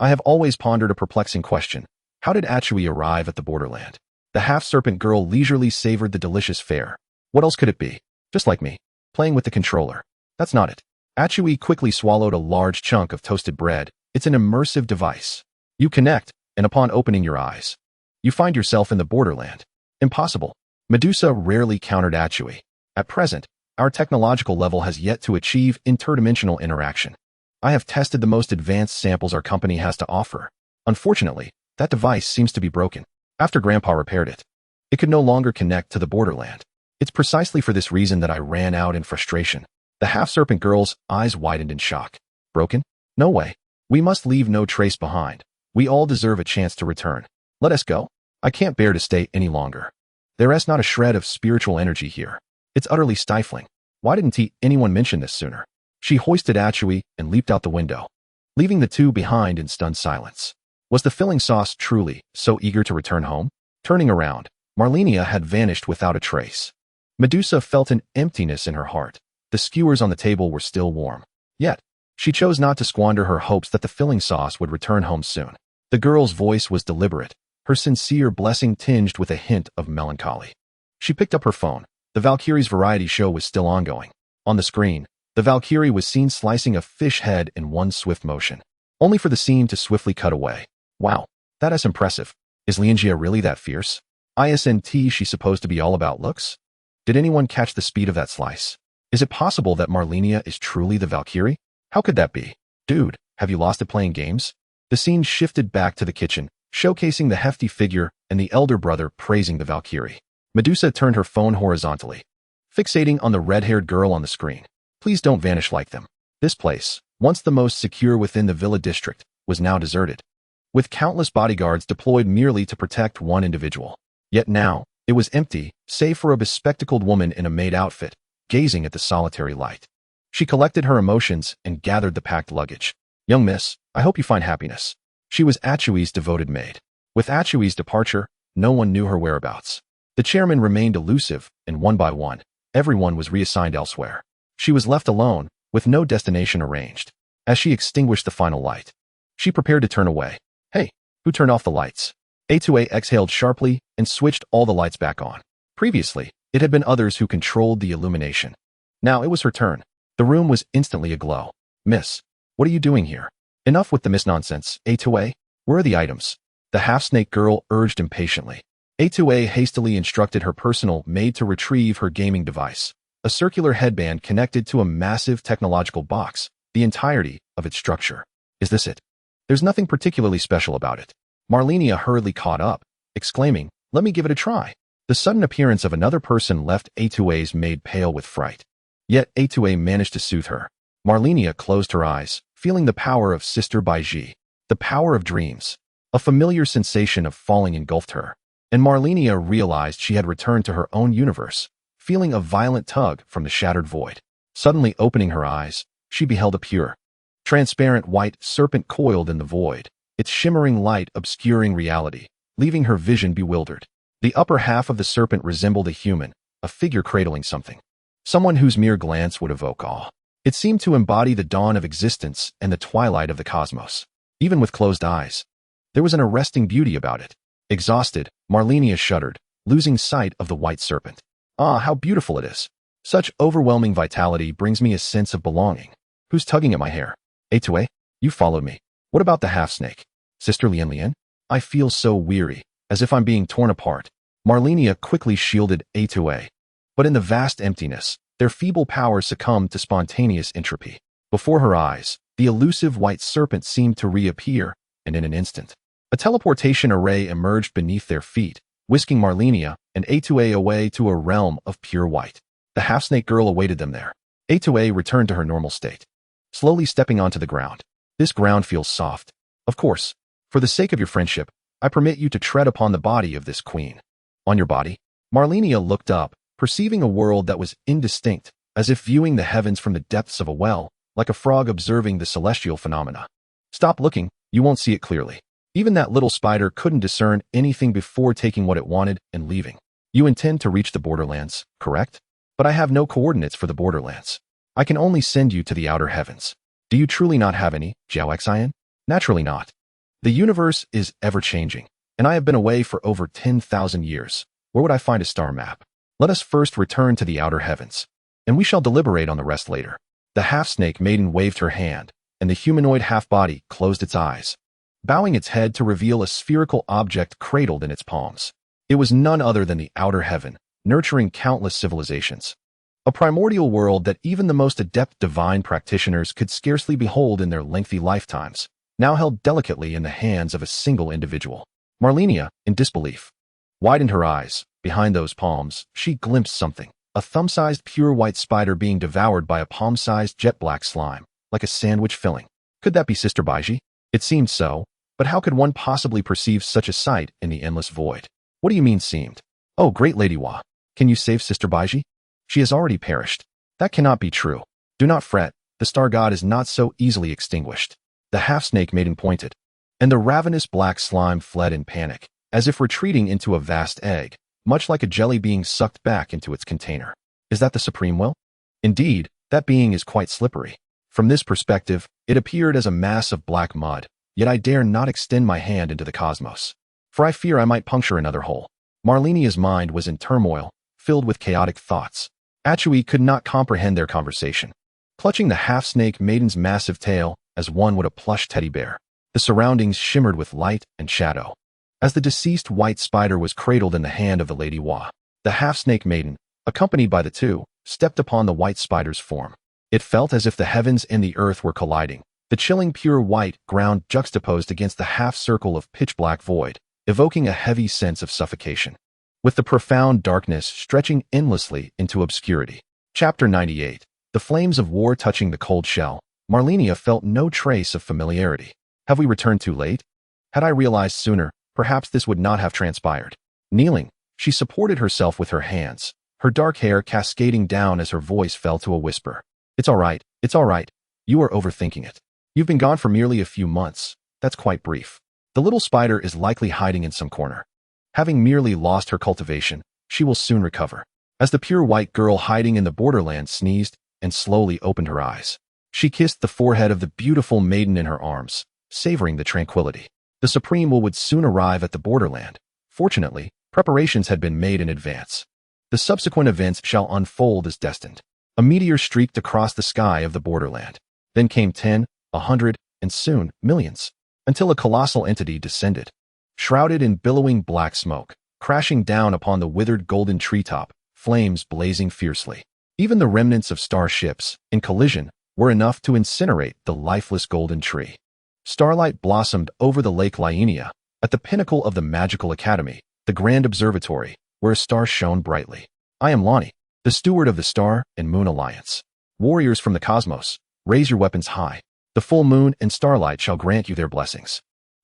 I have always pondered a perplexing question. How did Achui arrive at the borderland? The half-serpent girl leisurely savored the delicious fare. What else could it be? Just like me, playing with the controller. That's not it. Achui quickly swallowed a large chunk of toasted bread. It's an immersive device. You connect, and upon opening your eyes, you find yourself in the borderland. Impossible. Medusa rarely countered Achui. At present, our technological level has yet to achieve interdimensional interaction. I have tested the most advanced samples our company has to offer. Unfortunately, that device seems to be broken. After Grandpa repaired it, it could no longer connect to the borderland. It's precisely for this reason that I ran out in frustration. The half-serpent girl's eyes widened in shock. Broken? No way. We must leave no trace behind. We all deserve a chance to return. Let us go. I can't bear to stay any longer. There is not a shred of spiritual energy here. It's utterly stifling. Why didn't anyone mention this sooner? She hoisted Achui and leaped out the window, leaving the two behind in stunned silence. Was the filling sauce truly so eager to return home? Turning around, Malenia had vanished without a trace. Medusa felt an emptiness in her heart. The skewers on the table were still warm. Yet, she chose not to squander her hopes that the filling sauce would return home soon. The girl's voice was deliberate, her sincere blessing tinged with a hint of melancholy. She picked up her phone. The Valkyrie's variety show was still ongoing. On the screen, the Valkyrie was seen slicing a fish head in one swift motion, only for the scene to swiftly cut away. Wow, that is impressive. Is Lianjia really that fierce? Isn't she supposed to be all about looks? Did anyone catch the speed of that slice? Is it possible that Malenia is truly the Valkyrie? How could that be? Dude, have you lost it playing games? The scene shifted back to the kitchen, showcasing the hefty figure and the elder brother praising the Valkyrie. Medusa turned her phone horizontally, fixating on the red-haired girl on the screen. Please don't vanish like them. This place, once the most secure within the villa district, was now deserted, with countless bodyguards deployed merely to protect one individual. Yet now, it was empty, save for a bespectacled woman in a maid outfit, gazing at the solitary light. She collected her emotions and gathered the packed luggage. Young miss, I hope you find happiness. She was Achui's devoted maid. With Achui's departure, no one knew her whereabouts. The chairman remained elusive, and one by one, everyone was reassigned elsewhere. She was left alone, with no destination arranged. As she extinguished the final light, she prepared to turn away. Hey, who turned off the lights? A2A exhaled sharply and switched all the lights back on. Previously, it had been others who controlled the illumination. Now it was her turn. The room was instantly aglow. Miss, what are you doing here? Enough with the miss nonsense, A2A. Where are the items? The half-snake girl urged impatiently. A2A hastily instructed her personal maid to retrieve her gaming device, a circular headband connected to a massive technological box, the entirety of its structure. Is this it? There's nothing particularly special about it. Malenia hurriedly caught up, exclaiming, let me give it a try. The sudden appearance of another person left A2A's maid pale with fright. Yet A2A managed to soothe her. Malenia closed her eyes, feeling the power of Sister Baiji, the power of dreams. A familiar sensation of falling engulfed her, and Malenia realized she had returned to her own universe, feeling a violent tug from the shattered void. Suddenly opening her eyes, she beheld a pure, Transparent white serpent coiled in the void, its shimmering light obscuring reality, leaving her vision bewildered. The upper half of the serpent resembled a human, a figure cradling something. Someone whose mere glance would evoke awe. It seemed to embody the dawn of existence and the twilight of the cosmos. Even with closed eyes, there was an arresting beauty about it. Exhausted, Malenia shuddered, losing sight of the white serpent. Ah, how beautiful it is. Such overwhelming vitality brings me a sense of belonging. Who's tugging at my hair? Eitue, you followed me. What about the half-snake? Sister Lian? I feel so weary, as if I'm being torn apart. Malenia quickly shielded Eitue. But in the vast emptiness, their feeble power succumbed to spontaneous entropy. Before her eyes, the elusive white serpent seemed to reappear, and in an instant, a teleportation array emerged beneath their feet, whisking Malenia and Eitue away to a realm of pure white. The half-snake girl awaited them there. Eitue returned to her normal state, slowly stepping onto the ground. This ground feels soft. Of course, for the sake of your friendship, I permit you to tread upon the body of this queen. On your body? Malenia looked up, perceiving a world that was indistinct, as if viewing the heavens from the depths of a well, like a frog observing the celestial phenomena. Stop looking, you won't see it clearly. Even that little spider couldn't discern anything before taking what it wanted and leaving. You intend to reach the borderlands, correct? But I have no coordinates for the borderlands. I can only send you to the outer heavens. Do you truly not have any, Jiaoxian? Naturally not. The universe is ever-changing, and I have been away for over 10,000 years. Where would I find a star map? Let us first return to the outer heavens, and we shall deliberate on the rest later. The half-snake maiden waved her hand, and the humanoid half-body closed its eyes, bowing its head to reveal a spherical object cradled in its palms. It was none other than the outer heaven, nurturing countless civilizations. A primordial world that even the most adept divine practitioners could scarcely behold in their lengthy lifetimes, now held delicately in the hands of a single individual. Malenia, in disbelief, widened her eyes. Behind those palms, she glimpsed something, a thumb-sized pure white spider being devoured by a palm-sized jet-black slime, like a sandwich filling. Could that be Sister Baiji? It seemed so, but how could one possibly perceive such a sight in the endless void? What do you mean seemed? Oh, great Lady Wa, can you save Sister Baiji? She has already perished. That cannot be true. Do not fret, the star god is not so easily extinguished. The half-snake maiden pointed, and the ravenous black slime fled in panic, as if retreating into a vast egg, much like a jelly being sucked back into its container. Is that the supreme will? Indeed, that being is quite slippery. From this perspective, it appeared as a mass of black mud, yet I dare not extend my hand into the cosmos, for I fear I might puncture another hole. Malenia's mind was in turmoil, filled with chaotic thoughts. Achui could not comprehend their conversation, clutching the half-snake maiden's massive tail as one would a plush teddy bear. The surroundings shimmered with light and shadow. As the deceased white spider was cradled in the hand of the Lady Wa, the half-snake maiden, accompanied by the two, stepped upon the white spider's form. It felt as if the heavens and the earth were colliding, the chilling pure white ground juxtaposed against the half-circle of pitch-black void, evoking a heavy sense of suffocation, with the profound darkness stretching endlessly into obscurity. Chapter 98. The flames of war touching the cold shell. Malenia felt no trace of familiarity. Have we returned too late? Had I realized sooner, perhaps this would not have transpired. Kneeling, she supported herself with her hands, her dark hair cascading down as her voice fell to a whisper. It's all right, it's all right. You are overthinking it. You've been gone for merely a few months. That's quite brief. The little spider is likely hiding in some corner. Having merely lost her cultivation, she will soon recover. As the pure white girl hiding in the borderland sneezed and slowly opened her eyes, she kissed the forehead of the beautiful maiden in her arms, savoring the tranquility. The supreme will would soon arrive at the borderland. Fortunately, preparations had been made in advance. The subsequent events shall unfold as destined. A meteor streaked across the sky of the borderland. Then came 10, 100, and soon millions, until a colossal entity descended, shrouded in billowing black smoke, crashing down upon the withered golden treetop, flames blazing fiercely. Even the remnants of starships, in collision, were enough to incinerate the lifeless golden tree. Starlight blossomed over the Lake Lienia, at the pinnacle of the magical academy, the grand observatory, where a star shone brightly. I am Lonnie, the steward of the Star and Moon Alliance. Warriors from the cosmos, raise your weapons high. The full moon and starlight shall grant you their blessings.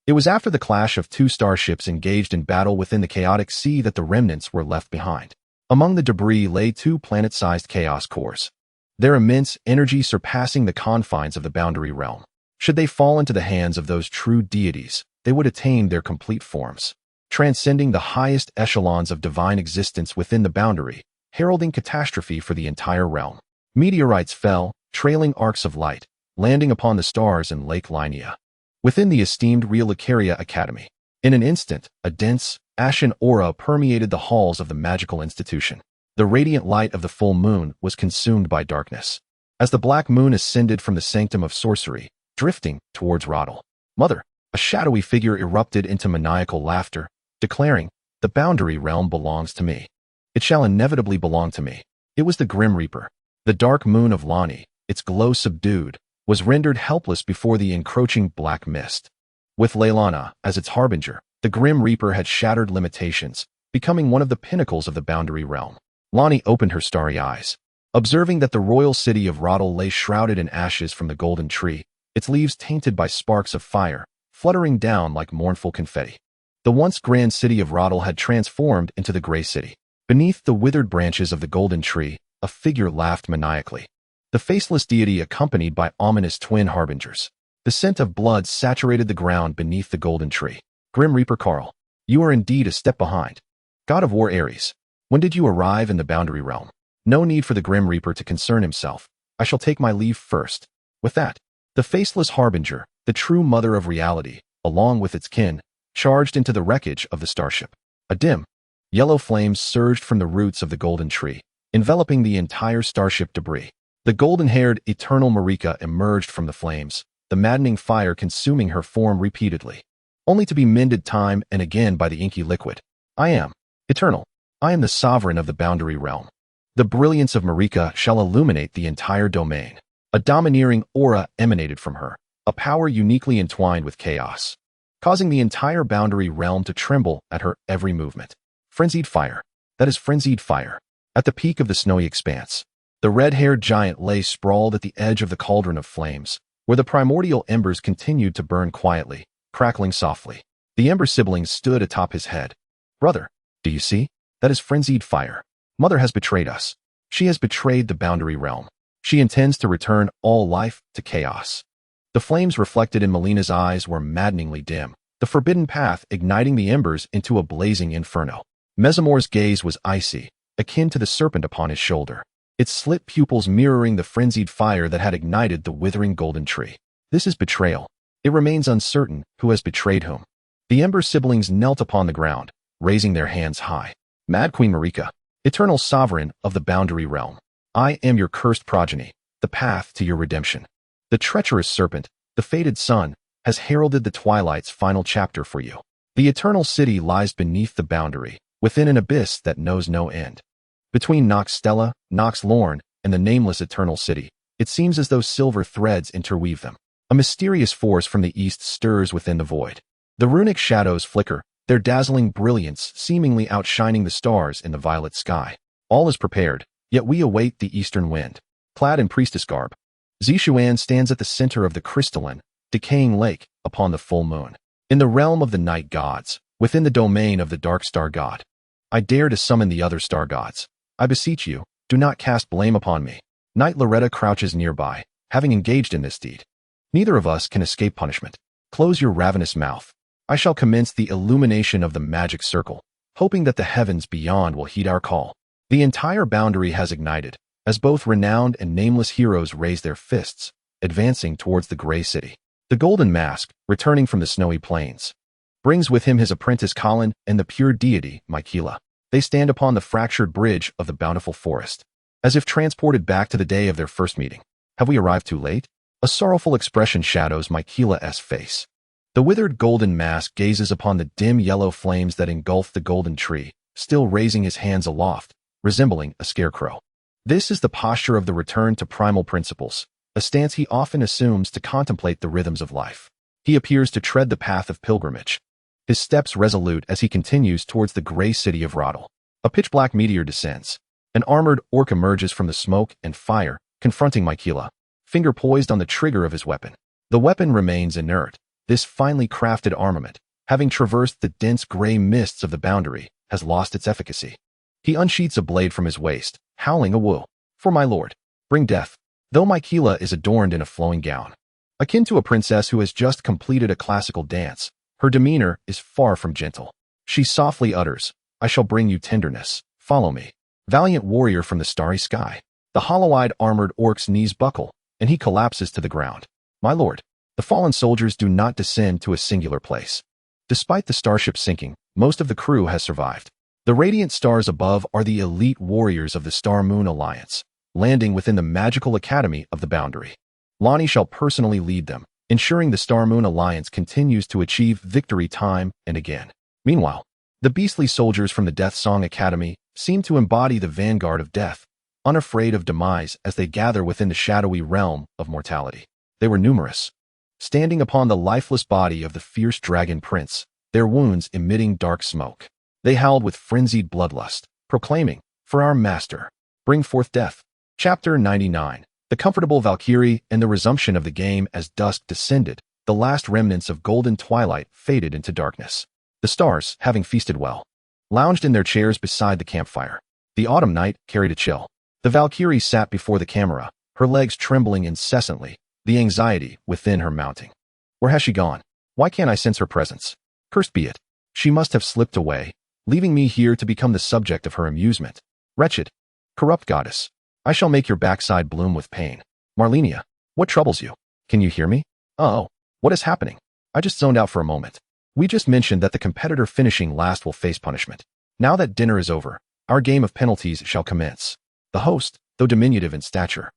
It was after the clash of two starships engaged in battle within the chaotic sea that the remnants were left behind. Among the debris lay two planet-sized chaos cores, their immense energy surpassing the confines of the boundary realm. Should they fall into the hands of those true deities, they would attain their complete forms, transcending the highest echelons of divine existence within the boundary, heralding catastrophe for the entire realm. Meteorites fell, trailing arcs of light, landing upon the stars in Lake Linnea, within the esteemed Relicaria Academy. In an instant, a dense, ashen aura permeated the halls of the magical institution. The radiant light of the full moon was consumed by darkness, as the black moon ascended from the sanctum of sorcery, drifting towards Radahn. Mother, a shadowy figure erupted into maniacal laughter, declaring, "The boundary realm belongs to me. It shall inevitably belong to me." It was the Grim Reaper. The dark moon of Lani, its glow subdued, was rendered helpless before the encroaching black mist. With Leilana as its harbinger, the Grim Reaper had shattered limitations, becoming one of the pinnacles of the boundary realm. Lani opened her starry eyes, observing that the royal city of Radahn lay shrouded in ashes from the golden tree, its leaves tainted by sparks of fire, fluttering down like mournful confetti. The once grand city of Radahn had transformed into the gray city. Beneath the withered branches of the golden tree, a figure laughed maniacally. The faceless deity accompanied by ominous twin harbingers. The scent of blood saturated the ground beneath the golden tree. Grim Reaper Karl, you are indeed a step behind. God of War Ares, when did you arrive in the boundary realm? No need for the Grim Reaper to concern himself. I shall take my leave first. With that, the faceless harbinger, the true mother of reality, along with its kin, charged into the wreckage of the starship. A dim, yellow flames surged from the roots of the golden tree, enveloping the entire starship debris. The golden-haired, eternal Marika emerged from the flames, the maddening fire consuming her form repeatedly, only to be mended time and again by the inky liquid. I am eternal. I am the sovereign of the boundary realm. The brilliance of Marika shall illuminate the entire domain. A domineering aura emanated from her, a power uniquely entwined with chaos, causing the entire boundary realm to tremble at her every movement. Frenzied fire. That is frenzied fire. At the peak of the snowy expanse, the red-haired giant lay sprawled at the edge of the cauldron of flames, where the primordial embers continued to burn quietly, crackling softly. The Ember siblings stood atop his head. Brother, do you see? That is frenzied fire. Mother has betrayed us. She has betrayed the boundary realm. She intends to return all life to chaos. The flames reflected in Malena's eyes were maddeningly dim, the forbidden path igniting the embers into a blazing inferno. Mesamor's gaze was icy, akin to the serpent upon his shoulder, its slit pupils mirroring the frenzied fire that had ignited the withering golden tree. This is betrayal. It remains uncertain who has betrayed whom. The Ember siblings knelt upon the ground, raising their hands high. Mad Queen Marika, eternal sovereign of the boundary realm, I am your cursed progeny, the path to your redemption. The treacherous serpent, the fated sun, has heralded the Twilight's final chapter for you. The eternal city lies beneath the boundary, within an abyss that knows no end. Between Nox Stella, Nox Lorne, and the nameless eternal city, it seems as though silver threads interweave them. A mysterious force from the east stirs within the void. The runic shadows flicker, their dazzling brilliance seemingly outshining the stars in the violet sky. All is prepared, yet we await the eastern wind. Clad in priestess garb, Zishuan stands at the center of the crystalline, decaying lake upon the full moon. In the realm of the night gods, within the domain of the dark star god, I dare to summon the other star gods. I beseech you, do not cast blame upon me. Knight Loretta crouches nearby, having engaged in this deed. Neither of us can escape punishment. Close your ravenous mouth. I shall commence the illumination of the magic circle, hoping that the heavens beyond will heed our call. The entire boundary has ignited, as both renowned and nameless heroes raise their fists, advancing towards the gray city. The golden mask, returning from the snowy plains, brings with him his apprentice Colin and the pure deity, Miquella. They stand upon the fractured bridge of the bountiful forest, as if transported back to the day of their first meeting. Have we arrived too late? A sorrowful expression shadows Miquella's face. The withered golden mask gazes upon the dim yellow flames that engulf the golden tree, still raising his hands aloft, resembling a scarecrow. This is the posture of the return to primal principles, a stance he often assumes to contemplate the rhythms of life. He appears to tread the path of pilgrimage, his steps resolute as he continues towards the gray city of Radahn. A pitch-black meteor descends. An armored orc emerges from the smoke and fire, confronting Miquella, finger poised on the trigger of his weapon. The weapon remains inert. This finely crafted armament, having traversed the dense gray mists of the boundary, has lost its efficacy. He unsheaths a blade from his waist, howling a woo. For my lord, bring death. Though Miquella is adorned in a flowing gown, Akin to a princess who has just completed a classical dance, her demeanor is far from gentle. She softly utters, "I shall bring you tenderness. Follow me." Valiant warrior from the starry sky. The hollow-eyed armored orc's knees buckle, and he collapses to the ground. My lord, the fallen soldiers do not descend to a singular place. Despite the starship sinking, most of the crew has survived. The radiant stars above are the elite warriors of the Star-Moon Alliance, landing within the magical academy of the Boundary. Lonnie shall personally lead them, ensuring the Star-Moon Alliance continues to achieve victory time and again. Meanwhile, the beastly soldiers from the Death Song Academy seem to embody the vanguard of death, unafraid of demise as they gather within the shadowy realm of mortality. They were numerous, standing upon the lifeless body of the fierce dragon prince, their wounds emitting dark smoke. They howled with frenzied bloodlust, proclaiming, "For our master, bring forth death." Chapter 99. The comfortable Valkyrie and the resumption of the game. As dusk descended, the last remnants of golden twilight faded into darkness. The stars, having feasted well, lounged in their chairs beside the campfire. The autumn night carried a chill. The Valkyrie sat before the camera, her legs trembling incessantly, the anxiety within her mounting. Where has she gone? Why can't I sense her presence? Cursed be it. She must have slipped away, leaving me here to become the subject of her amusement. Wretched, corrupt goddess, I shall make your backside bloom with pain. Malenia, what troubles you? Can you hear me? Oh, what is happening? I just zoned out for a moment. We just mentioned that the competitor finishing last will face punishment. Now that dinner is over, our game of penalties shall commence. The host, though diminutive in stature,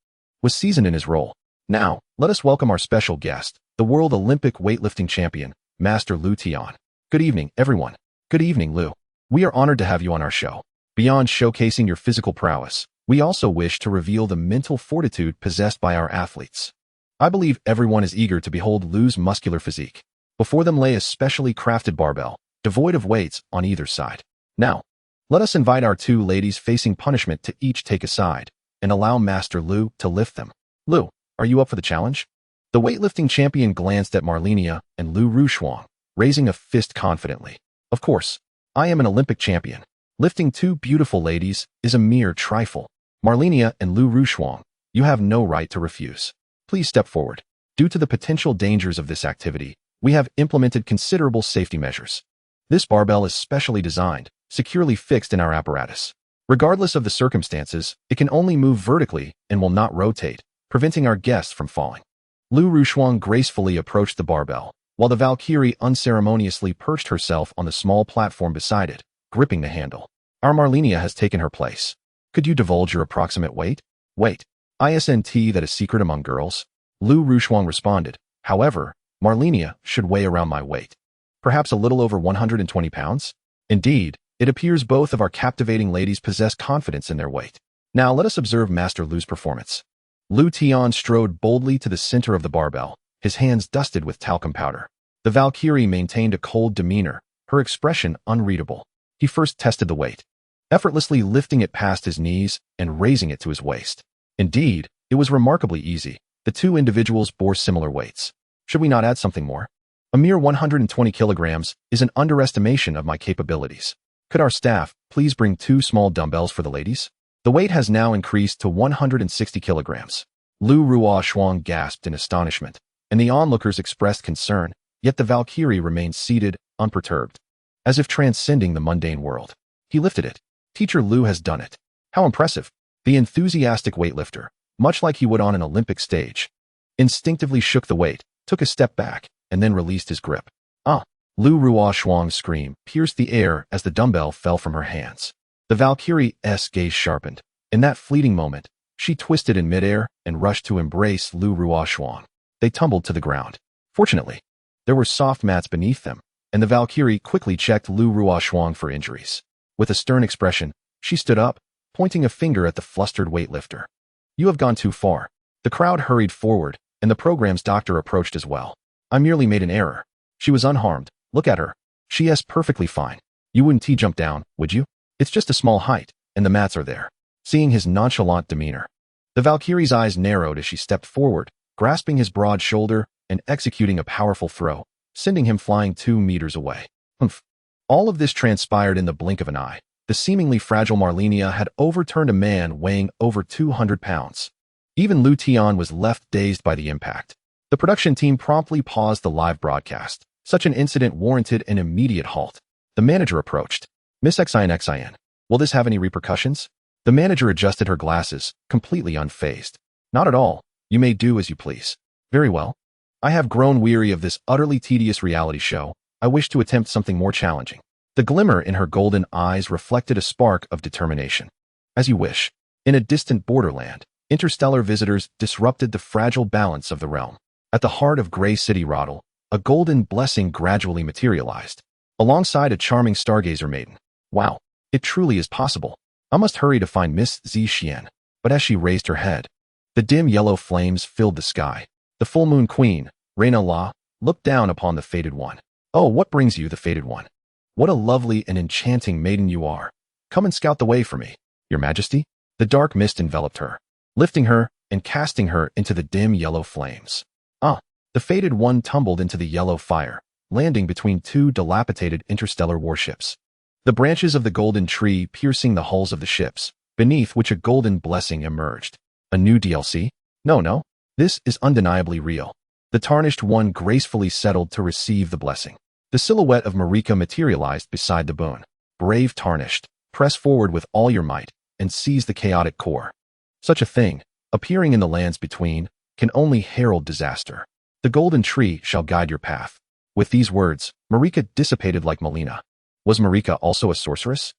was seasoned in his role. Now, let us welcome our special guest, the World Olympic weightlifting champion, Master Lu Tian. Good evening, everyone. Good evening, Lu. We are honored to have you on our show. Beyond showcasing your physical prowess, we also wish to reveal the mental fortitude possessed by our athletes. I believe everyone is eager to behold Lu's muscular physique. Before them lay a specially crafted barbell, devoid of weights on either side. Now, let us invite our two ladies facing punishment to each take a side, and allow Master Lu to lift them. Lu, are you up for the challenge? The weightlifting champion glanced at Malenia and Lu Rushuang, raising a fist confidently. Of course, I am an Olympic champion. Lifting two beautiful ladies is a mere trifle. Malenia and Lu Rushuang, you have no right to refuse. Please step forward. Due to the potential dangers of this activity, we have implemented considerable safety measures. This barbell is specially designed, securely fixed in our apparatus. Regardless of the circumstances, it can only move vertically and will not rotate, preventing our guests from falling. Lu Rushuang gracefully approached the barbell, while the Valkyrie unceremoniously perched herself on the small platform beside it, gripping the handle. Our Malenia has taken her place. Could you divulge your approximate weight? Wait, isn't that a secret among girls? Lu Rushuang responded. However, Malenia should weigh around my weight. Perhaps a little over 120 pounds? Indeed, it appears both of our captivating ladies possess confidence in their weight. Now let us observe Master Lu's performance. Lu Tian strode boldly to the center of the barbell, his hands dusted with talcum powder. The Valkyrie maintained a cold demeanor, her expression unreadable. He first tested the weight, effortlessly lifting it past his knees and raising it to his waist. Indeed, it was remarkably easy. The two individuals bore similar weights. Should we not add something more? A mere 120 kilograms is an underestimation of my capabilities. Could our staff please bring 2 small dumbbells for the ladies? The weight has now increased to 160 kilograms. Lu Rushuang gasped in astonishment, and the onlookers expressed concern, yet the Valkyrie remained seated, unperturbed, as if transcending the mundane world. He lifted it. Teacher Lu has done it. How impressive. The enthusiastic weightlifter, much like he would on an Olympic stage, instinctively shook the weight, took a step back, and then released his grip. Ah! Lu Rushuang's scream pierced the air as the dumbbell fell from her hands. The Valkyrie's gaze sharpened. In that fleeting moment, she twisted in midair and rushed to embrace Lu Rushuang. They tumbled to the ground. Fortunately, there were soft mats beneath them, and the Valkyrie quickly checked Lu Rushuang for injuries. With a stern expression, she stood up, pointing a finger at the flustered weightlifter. You have gone too far. The crowd hurried forward, and the program's doctor approached as well. I merely made an error. She was unharmed. Look at her. She is perfectly fine. You wouldn't jump down, would you? It's just a small height, and the mats are there. Seeing his nonchalant demeanor, the Valkyrie's eyes narrowed as she stepped forward, grasping his broad shoulder and executing a powerful throw, sending him flying 2 meters away. Humph. All of this transpired in the blink of an eye. The seemingly fragile Malenia had overturned a man weighing over 200 pounds. Even Lu Tian was left dazed by the impact. The production team promptly paused the live broadcast. Such an incident warranted an immediate halt. The manager approached. Miss XIN, will this have any repercussions? The manager adjusted her glasses, completely unfazed. Not at all. You may do as you please. Very well. I have grown weary of this utterly tedious reality show. I wish to attempt something more challenging. The glimmer in her golden eyes reflected a spark of determination. As you wish. In a distant borderland, interstellar visitors disrupted the fragile balance of the realm. At the heart of Grey City Rodel, a golden blessing gradually materialized, alongside a charming stargazer maiden. Wow, it truly is possible. I must hurry to find Miss Zxian. But as she raised her head, the dim yellow flames filled the sky. The full moon queen, Reina La, looked down upon the fated one. Oh, what brings you, the fated one? What a lovely and enchanting maiden you are. Come and scout the way for me, your majesty. The dark mist enveloped her, lifting her and casting her into the dim yellow flames. The fated one tumbled into the yellow fire, landing between two dilapidated interstellar warships. The branches of the golden tree piercing the hulls of the ships, beneath which a golden blessing emerged. A new DLC? No. This is undeniably real. The tarnished one gracefully settled to receive the blessing. The silhouette of Marika materialized beside the boon. Brave tarnished, press forward with all your might, and seize the chaotic core. Such a thing, appearing in the lands between, can only herald disaster. The golden tree shall guide your path. With these words, Marika dissipated like Malenia. Was Marika also a sorceress?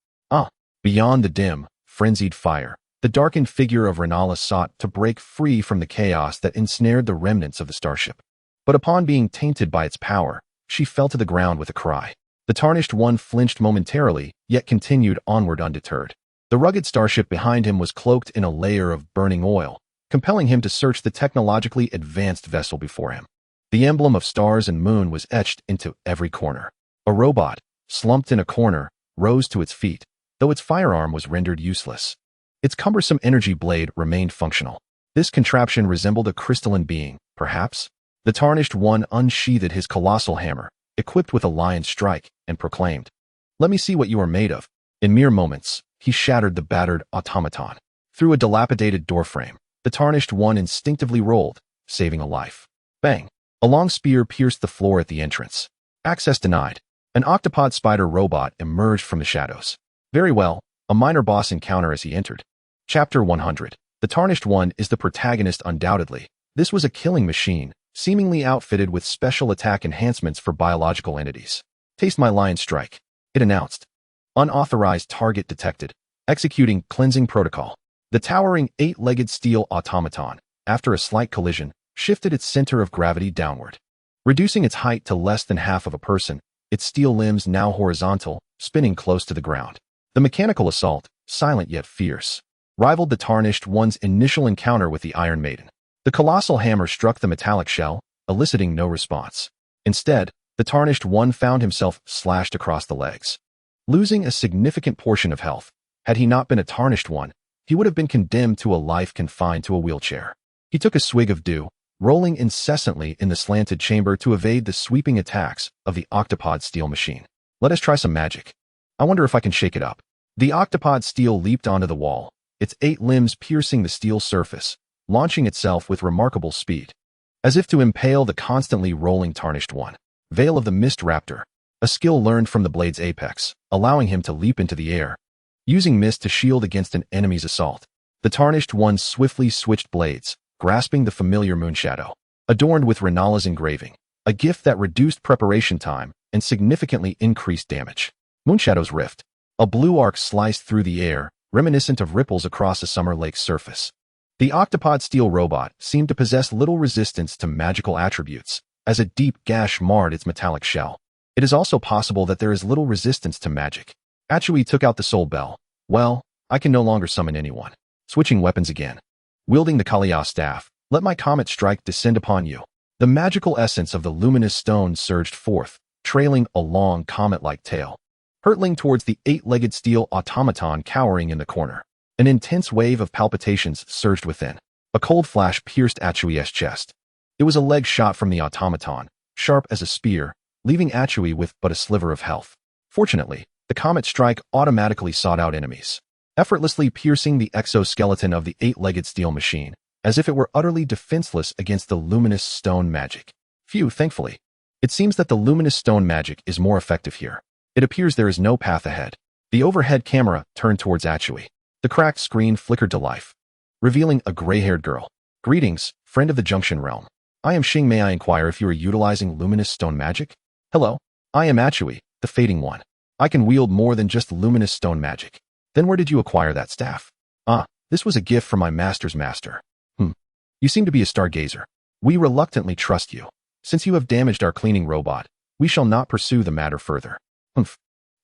Beyond the dim, frenzied fire, the darkened figure of Renala sought to break free from the chaos that ensnared the remnants of the starship. But upon being tainted by its power, she fell to the ground with a cry. The tarnished one flinched momentarily, yet continued onward undeterred. The rugged starship behind him was cloaked in a layer of burning oil, compelling him to search the technologically advanced vessel before him. The emblem of stars and moon was etched into every corner. A robot, slumped in a corner, rose to its feet, though its firearm was rendered useless. Its cumbersome energy blade remained functional. This contraption resembled a crystalline being, perhaps. The tarnished one unsheathed his colossal hammer, equipped with a lion's strike, and proclaimed, "Let me see what you are made of." In mere moments, he shattered the battered automaton. Through a dilapidated doorframe, the tarnished one instinctively rolled, saving a life. Bang! A long spear pierced the floor at the entrance. Access denied. An octopod spider robot emerged from the shadows. Very well, a minor boss encounter as he entered. Chapter 100. The Tarnished One is the protagonist undoubtedly. This was a killing machine, seemingly outfitted with special attack enhancements for biological entities. Taste my lion strike, it announced. Unauthorized target detected. Executing cleansing protocol. The towering 8-legged steel automaton, after a slight collision, shifted its center of gravity downward. Reducing its height to less than half of a person, its steel limbs now horizontal, spinning close to the ground. The mechanical assault, silent yet fierce, rivaled the Tarnished One's initial encounter with the Iron Maiden. The colossal hammer struck the metallic shell, eliciting no response. Instead, the Tarnished One found himself slashed across the legs. Losing a significant portion of health, had he not been a Tarnished One, he would have been condemned to a life confined to a wheelchair. He took a swig of dew, rolling incessantly in the slanted chamber to evade the sweeping attacks of the octopod steel machine. Let us try some magic. I wonder if I can shake it up. The octopod steel leaped onto the wall, its 8 limbs piercing the steel surface, launching itself with remarkable speed. As if to impale the constantly rolling Tarnished One. Veil of the Mist Raptor, a skill learned from the blade's apex, allowing him to leap into the air, using mist to shield against an enemy's assault. The Tarnished One swiftly switched blades, grasping the familiar moonshadow, adorned with Renala's engraving, a gift that reduced preparation time and significantly increased damage. Moonshadow's Rift, a blue arc sliced through the air, reminiscent of ripples across a summer lake's surface. The octopod steel robot seemed to possess little resistance to magical attributes, as a deep gash marred its metallic shell. It is also possible that there is little resistance to magic. Achui took out the soul bell. Well, I can no longer summon anyone. Switching weapons again. Wielding the Kalia staff, let my comet strike descend upon you. The magical essence of the luminous stone surged forth, trailing a long comet-like tail, hurtling towards the 8-legged steel automaton cowering in the corner. An intense wave of palpitations surged within. A cold flash pierced Achui's chest. It was a leg shot from the automaton, sharp as a spear, leaving Achui with but a sliver of health. Fortunately, the comet strike automatically sought out enemies, effortlessly piercing the exoskeleton of the 8-legged steel machine, as if it were utterly defenseless against the luminous stone magic. Phew, thankfully. It seems that the luminous stone magic is more effective here. It appears there is no path ahead. The overhead camera turned towards Achui. The cracked screen flickered to life, revealing a gray-haired girl. Greetings, friend of the Junction Realm. I am Xing. May I inquire if you are utilizing luminous stone magic? Hello, I am Achui, the Fading One. I can wield more than just luminous stone magic. Then where did you acquire that staff? Ah, this was a gift from my master's master. You seem to be a stargazer. We reluctantly trust you. Since you have damaged our cleaning robot, we shall not pursue the matter further.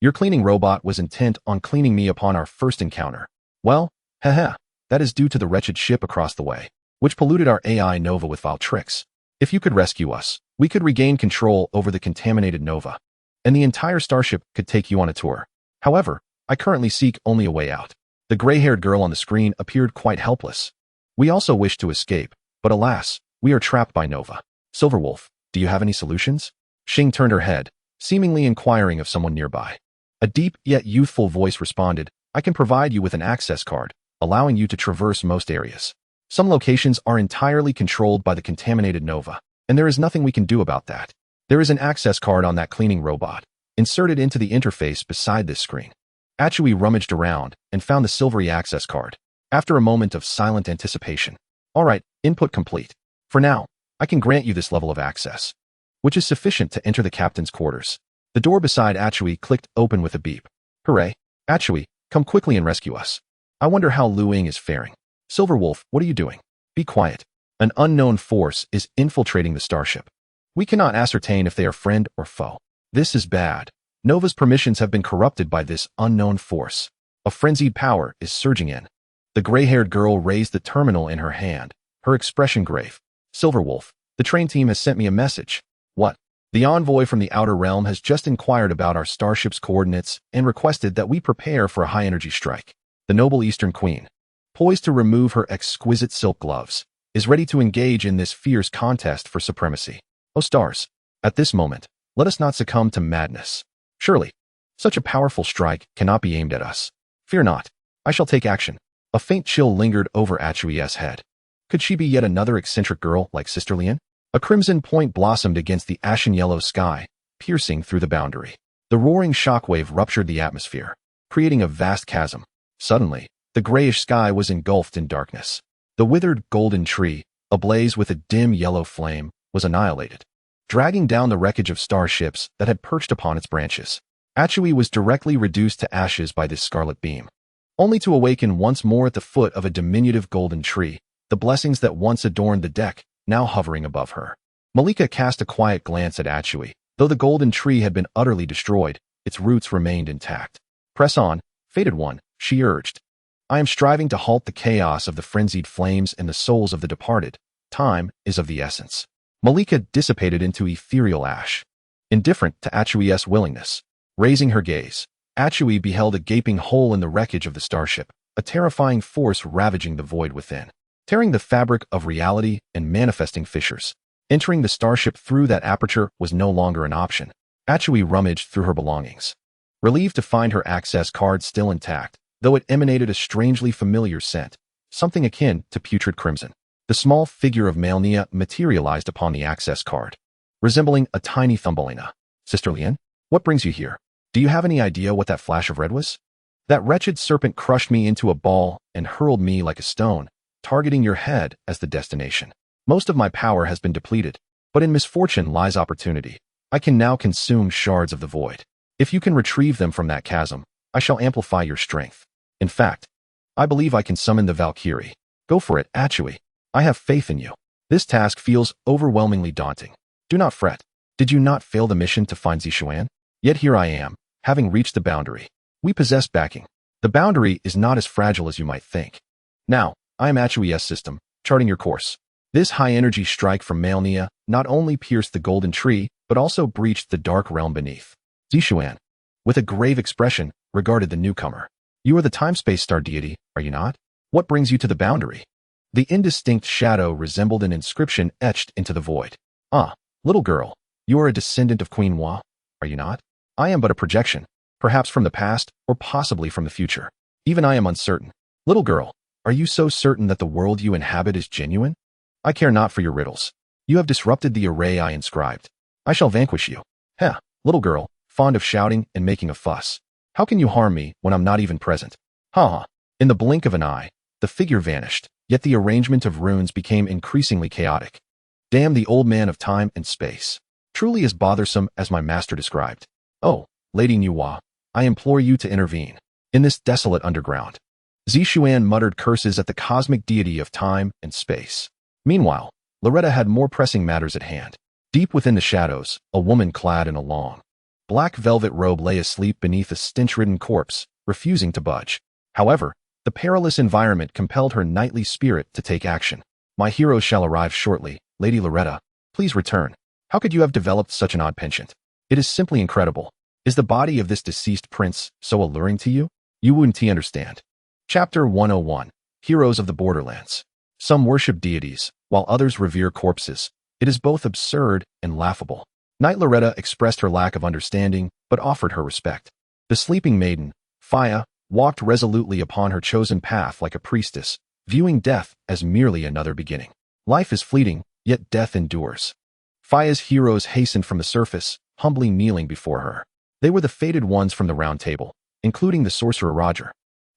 Your cleaning robot was intent on cleaning me upon our first encounter. Well, haha, that is due to the wretched ship across the way, which polluted our AI Nova with vile tricks. If you could rescue us, we could regain control over the contaminated Nova, and the entire starship could take you on a tour. However, I currently seek only a way out. The gray-haired girl on the screen appeared quite helpless. We also wish to escape, but alas, we are trapped by Nova. Silverwolf, do you have any solutions? Xing turned her head, seemingly inquiring of someone nearby. A deep yet youthful voice responded, I can provide you with an access card, allowing you to traverse most areas. Some locations are entirely controlled by the contaminated Nova, and there is nothing we can do about that. There is an access card on that cleaning robot, inserted into the interface beside this screen. Achui rummaged around and found the silvery access card. After a moment of silent anticipation, all right, input complete. For now, I can grant you this level of access, which is sufficient to enter the captain's quarters. The door beside Achui clicked open with a beep. Hooray! Achui, come quickly and rescue us. I wonder how Lu Ying is faring. Silverwolf, what are you doing? Be quiet. An unknown force is infiltrating the starship. We cannot ascertain if they are friend or foe. This is bad. Nova's permissions have been corrupted by this unknown force. A frenzied power is surging in. The gray-haired girl raised the terminal in her hand, her expression grave. Silverwolf, the train team has sent me a message. What? The envoy from the Outer Realm has just inquired about our starship's coordinates and requested that we prepare for a high-energy strike. The noble Eastern Queen, poised to remove her exquisite silk gloves, is ready to engage in this fierce contest for supremacy. Oh stars, at this moment, let us not succumb to madness. Surely, such a powerful strike cannot be aimed at us. Fear not, I shall take action. A faint chill lingered over Achui's head. Could she be yet another eccentric girl like Sister Lian? A crimson point blossomed against the ashen yellow sky, piercing through the boundary. The roaring shockwave ruptured the atmosphere, creating a vast chasm. Suddenly, the grayish sky was engulfed in darkness. The withered golden tree, ablaze with a dim yellow flame, was annihilated, dragging down the wreckage of starships that had perched upon its branches. Achui was directly reduced to ashes by this scarlet beam, only to awaken once more at the foot of a diminutive golden tree, the blessings that once adorned the deck now hovering above her. Malika cast a quiet glance at Achui. Though the golden tree had been utterly destroyed, its roots remained intact. Press on, Fated One, she urged. I am striving to halt the chaos of the frenzied flames and the souls of the departed. Time is of the essence. Malika dissipated into ethereal ash, indifferent to Achui's willingness. Raising her gaze, Achui beheld a gaping hole in the wreckage of the starship, a terrifying force ravaging the void within, tearing the fabric of reality and manifesting fissures. Entering the starship through that aperture was no longer an option. Achui rummaged through her belongings, relieved to find her access card still intact, though it emanated a strangely familiar scent, something akin to putrid crimson. The small figure of Malenia materialized upon the access card, resembling a tiny Thumbelina. Sister Lian, what brings you here? Do you have any idea what that flash of red was? That wretched serpent crushed me into a ball and hurled me like a stone, targeting your head as the destination. Most of my power has been depleted, but in misfortune lies opportunity. I can now consume shards of the void. If you can retrieve them from that chasm, I shall amplify your strength. In fact, I believe I can summon the Valkyrie. Go for it, Achui. I have faith in you. This task feels overwhelmingly daunting. Do not fret. Did you not fail the mission to find Zishuan? Yet here I am, having reached the boundary. We possess backing. The boundary is not as fragile as you might think. Now, I am Achui's system, charting your course. This high-energy strike from Malenia not only pierced the golden tree, but also breached the dark realm beneath. Zishuan, with a grave expression, regarded the newcomer. You are the time-space star deity, are you not? What brings you to the boundary? The indistinct shadow resembled an inscription etched into the void. Ah, little girl, you are a descendant of Queen Hua, are you not? I am but a projection, perhaps from the past, or possibly from the future. Even I am uncertain. Little girl, Are you so certain that the world you inhabit is genuine? I care not for your riddles. You have disrupted the array I inscribed. I shall vanquish you. Heh, little girl, fond of shouting and making a fuss. How can you harm me when I'm not even present? Ha ha. In the blink of an eye, the figure vanished, yet the arrangement of runes became increasingly chaotic. Damn the old man of time and space. Truly as bothersome as my master described. Oh, Lady Nuwa, I implore you to intervene. In this desolate underground. Zishuan muttered curses at the cosmic deity of time and space. Meanwhile, Loretta had more pressing matters at hand. Deep within the shadows, a woman clad in a long, black velvet robe lay asleep beneath a stench-ridden corpse, refusing to budge. However, the perilous environment compelled her knightly spirit to take action. My heroes shall arrive shortly, Lady Loretta. Please return. How could you have developed such an odd penchant? It is simply incredible. Is the body of this deceased prince so alluring to you? You wouldn't understand. Chapter 101. Heroes of the Borderlands. Some worship deities, while others revere corpses. It is both absurd and laughable. Knight Loretta expressed her lack of understanding, but offered her respect. The sleeping maiden, Faya, walked resolutely upon her chosen path like a priestess, viewing death as merely another beginning. Life is fleeting, yet death endures. Faya's heroes hastened from the surface, humbly kneeling before her. They were the fated ones from the Round Table, including the sorcerer Roger,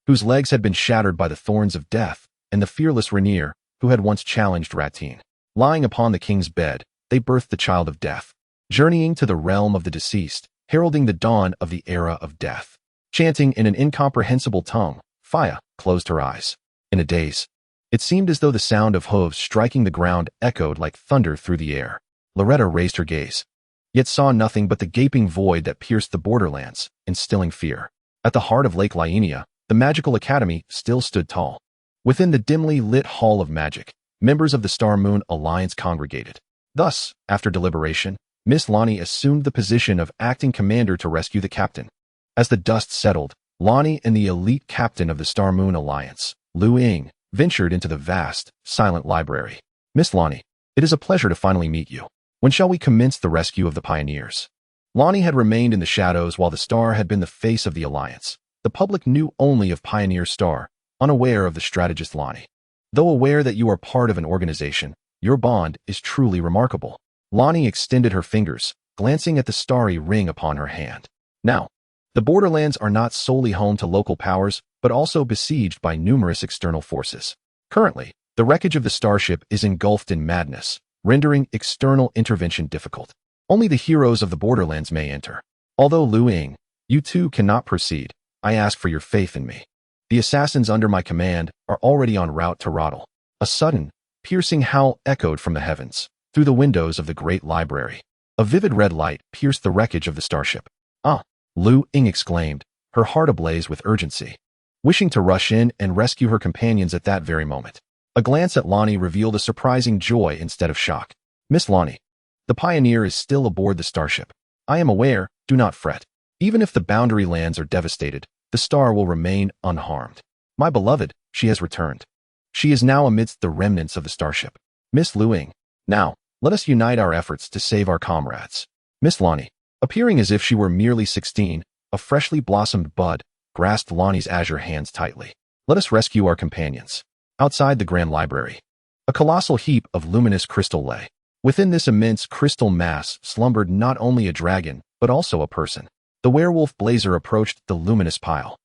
whose legs had been shattered by the thorns of death, and the fearless Rainier, who had once challenged Ratine. Lying upon the king's bed, they birthed the child of death, journeying to the realm of the deceased, heralding the dawn of the era of death. Chanting in an incomprehensible tongue, Faya closed her eyes. In a daze, it seemed as though the sound of hooves striking the ground echoed like thunder through the air. Loretta raised her gaze, yet saw nothing but the gaping void that pierced the borderlands, instilling fear. At the heart of Lake Lienia, the Magical Academy still stood tall. Within the dimly lit Hall of Magic, members of the Star Moon Alliance congregated. Thus, after deliberation, Miss Lonnie assumed the position of acting commander to rescue the captain. As the dust settled, Lonnie and the elite captain of the Star Moon Alliance, Lu Ying, ventured into the vast, silent library. Miss Lonnie, it is a pleasure to finally meet you. When shall we commence the rescue of the pioneers? Lonnie had remained in the shadows while the Star had been the face of the Alliance. The public knew only of Pioneer Star, unaware of the strategist Lonnie. Though aware that you are part of an organization, your bond is truly remarkable. Lonnie extended her fingers, glancing at the starry ring upon her hand. Now, the Borderlands are not solely home to local powers, but also besieged by numerous external forces. Currently, the wreckage of the starship is engulfed in madness, rendering external intervention difficult. Only the heroes of the Borderlands may enter. Although Lu Ying, you too cannot proceed, I ask for your faith in me. The assassins under my command are already en route to Radahn. A sudden, piercing howl echoed from the heavens, through the windows of the great library. A vivid red light pierced the wreckage of the starship. Ah! Lu Ying exclaimed, her heart ablaze with urgency, wishing to rush in and rescue her companions at that very moment. A glance at Lonnie revealed a surprising joy instead of shock. Miss Lonnie, the Pioneer is still aboard the starship. I am aware, do not fret. Even if the boundary lands are devastated, the Star will remain unharmed. My beloved, she has returned. She is now amidst the remnants of the starship. Miss Lu Ying, now, let us unite our efforts to save our comrades. Miss Lonnie, appearing as if she were merely 16, a freshly blossomed bud, grasped Lonnie's azure hands tightly. Let us rescue our companions. Outside the Grand Library, a colossal heap of luminous crystal lay. Within this immense crystal mass slumbered not only a dragon, but also a person. The werewolf Blazer approached the luminous pile.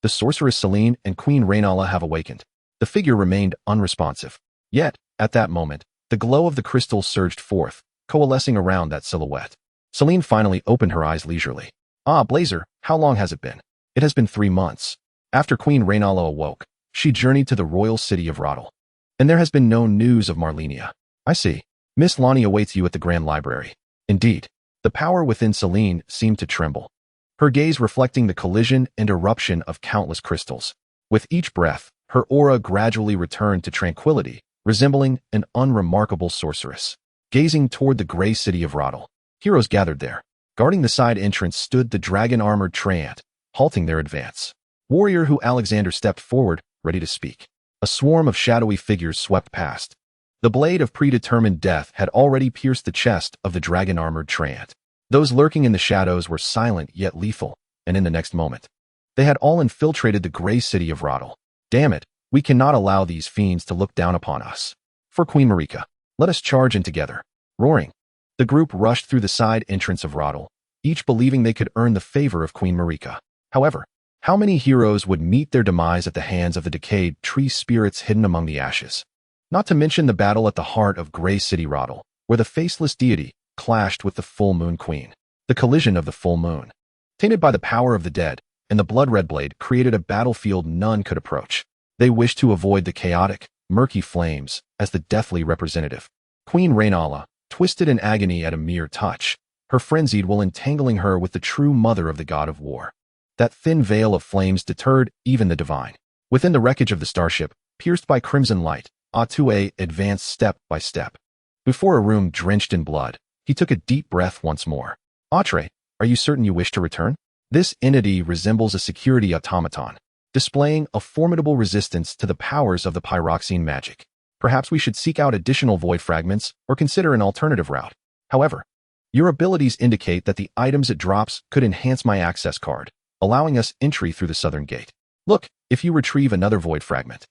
The sorceress Celine and Queen Raynala have awakened. The figure remained unresponsive. Yet, at that moment, the glow of the crystal surged forth, coalescing around that silhouette. Celine finally opened her eyes leisurely. Ah, Blazer, how long has it been? It has been 3 months. After Queen Raynala awoke, she journeyed to the royal city of Radahn. And there has been no news of Malenia. I see. Miss Lonnie awaits you at the Grand Library. Indeed, the power within Celine seemed to tremble, her gaze reflecting the collision and eruption of countless crystals. With each breath, her aura gradually returned to tranquility, resembling an unremarkable sorceress. Gazing toward the gray city of Radahn, heroes gathered there. Guarding the side entrance stood the dragon-armored Treant, halting their advance. Warrior Who Alexander stepped forward, ready to speak. A swarm of shadowy figures swept past. The blade of predetermined death had already pierced the chest of the dragon-armored Treant. Those lurking in the shadows were silent yet lethal, and in the next moment, they had all infiltrated the gray city of Radahn. Damn it, We cannot allow these fiends to look down upon us. For Queen Marika, let us charge in together. Roaring, the group rushed through the side entrance of Radahn, each believing they could earn the favor of Queen Marika. However, how many heroes would meet their demise at the hands of the decayed tree spirits hidden among the ashes? Not to mention the battle at the heart of Grey City Radahn, where the faceless deity clashed with the full moon queen. The collision of the full moon, tainted by the power of the dead, and the blood-red blade created a battlefield none could approach. They wished to avoid the chaotic, murky flames as the deathly representative. Queen Rainala, twisted in agony at a mere touch, her frenzied while entangling her with the true mother of the god of war. That thin veil of flames deterred even the divine. Within the wreckage of the starship, pierced by crimson light, Atue advanced step by step. Before a room drenched in blood, he took a deep breath once more. Atre, are you certain you wish to return? This entity resembles a security automaton, displaying a formidable resistance to the powers of the pyroxene magic. Perhaps we should seek out additional void fragments or consider an alternative route. However, your abilities indicate that the items it drops could enhance my access card, allowing us entry through the southern gate. Look, if you retrieve another void fragment,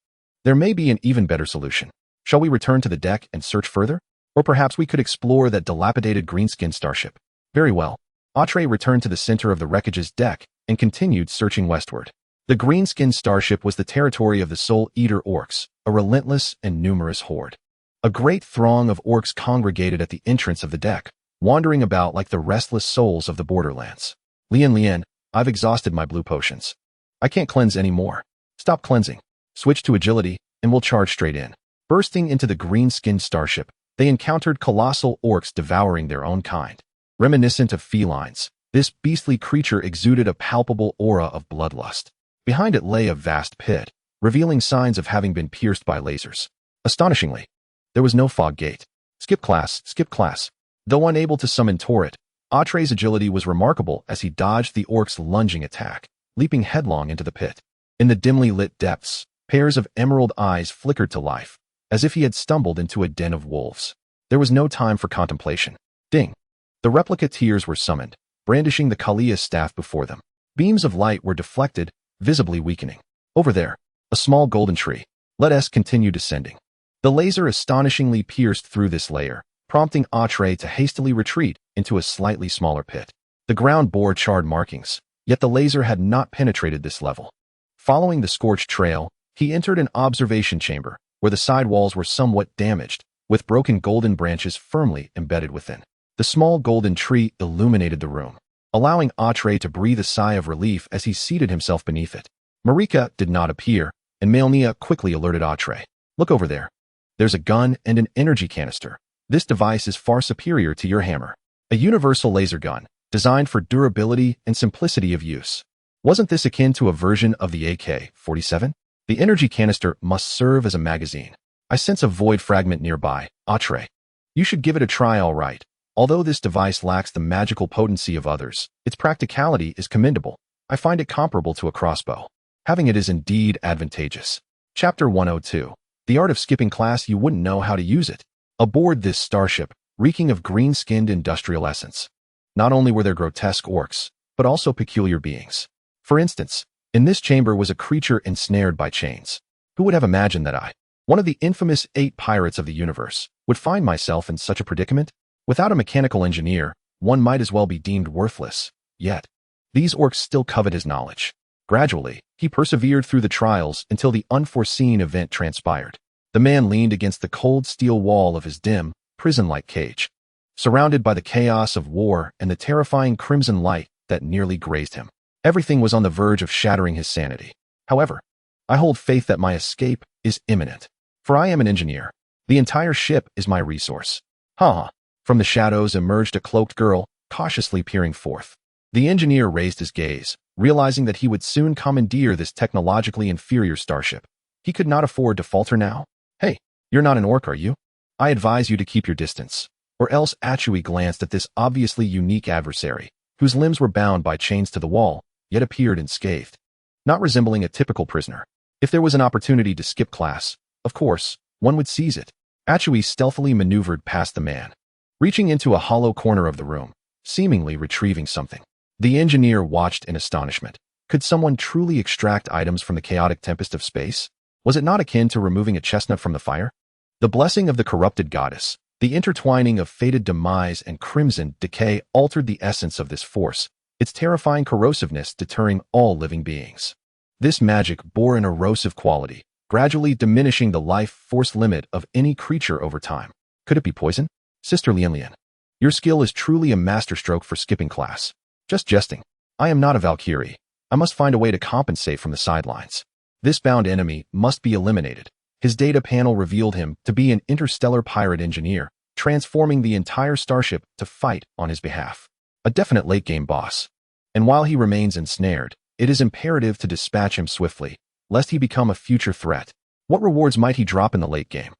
there may be an even better solution. Shall we return to the deck and search further? Or perhaps we could explore that dilapidated greenskin starship. Very well. Atre returned to the center of the wreckage's deck and continued searching westward. The greenskin starship was the territory of the soul-eater orcs, a relentless and numerous horde. A great throng of orcs congregated at the entrance of the deck, wandering about like the restless souls of the borderlands. Lien, I've exhausted my blue potions. I can't cleanse any more. Stop cleansing. Switch to agility, and we'll charge straight in. Bursting into the green-skinned starship, they encountered colossal orcs devouring their own kind. Reminiscent of felines, this beastly creature exuded a palpable aura of bloodlust. Behind it lay a vast pit, revealing signs of having been pierced by lasers. Astonishingly, there was no fog gate. Skip class. Though unable to summon Torret, Atre's agility was remarkable as he dodged the orc's lunging attack, leaping headlong into the pit. In the dimly lit depths, pairs of emerald eyes flickered to life, as if he had stumbled into a den of wolves. There was no time for contemplation. Ding! The replica tiers were summoned, brandishing the Kalia's staff before them. Beams of light were deflected, visibly weakening. Over there, a small golden tree. Let us continue descending. The laser astonishingly pierced through this layer, prompting Atre to hastily retreat into a slightly smaller pit. The ground bore charred markings, yet the laser had not penetrated this level. Following the scorched trail, he entered an observation chamber, where the side walls were somewhat damaged, with broken golden branches firmly embedded within. The small golden tree illuminated the room, allowing Atre to breathe a sigh of relief as he seated himself beneath it. Marika did not appear, and Malenia quickly alerted Atre. Look over there. There's a gun and an energy canister. This device is far superior to your hammer. A universal laser gun, designed for durability and simplicity of use. Wasn't this akin to a version of the AK-47? The energy canister must serve as a magazine. I sense a void fragment nearby. Atre, you should give it a try, all right. Although this device lacks the magical potency of others, its practicality is commendable. I find it comparable to a crossbow. Having it is indeed advantageous. Chapter 102. The art of skipping class. You wouldn't know how to use it. Aboard this starship, reeking of green-skinned industrial essence. Not only were there grotesque orcs, but also peculiar beings. For instance, in this chamber was a creature ensnared by chains. Who would have imagined that I, one of the infamous 8 pirates of the universe, would find myself in such a predicament? Without a mechanical engineer, one might as well be deemed worthless. Yet, these orcs still covet his knowledge. Gradually, he persevered through the trials until the unforeseen event transpired. The man leaned against the cold steel wall of his dim, prison-like cage, surrounded by the chaos of war and the terrifying crimson light that nearly grazed him. Everything was on the verge of shattering his sanity. However, I hold faith that my escape is imminent. For I am an engineer. The entire ship is my resource. Ha! From the shadows emerged a cloaked girl, cautiously peering forth. The engineer raised his gaze, realizing that he would soon commandeer this technologically inferior starship. He could not afford to falter now. Hey, you're not an orc, are you? I advise you to keep your distance. Or else. Atui glanced at this obviously unique adversary, whose limbs were bound by chains to the wall, yet appeared unscathed. Not resembling a typical prisoner. If there was an opportunity to skip class, of course, one would seize it. Atui stealthily maneuvered past the man, reaching into a hollow corner of the room, seemingly retrieving something. The engineer watched in astonishment. Could someone truly extract items from the chaotic tempest of space? Was it not akin to removing a chestnut from the fire? The blessing of the corrupted goddess, the intertwining of fated demise and crimson decay altered the essence of this force, its terrifying corrosiveness deterring all living beings. This magic bore an erosive quality, gradually diminishing the life force limit of any creature over time. Could it be poison? Sister Lian, your skill is truly a masterstroke for skipping class. Just jesting. I am not a Valkyrie. I must find a way to compensate from the sidelines. This bound enemy must be eliminated. His data panel revealed him to be an interstellar pirate engineer, transforming the entire starship to fight on his behalf. A definite late-game boss. And while he remains ensnared, it is imperative to dispatch him swiftly, lest he become a future threat. What rewards might he drop in the late game?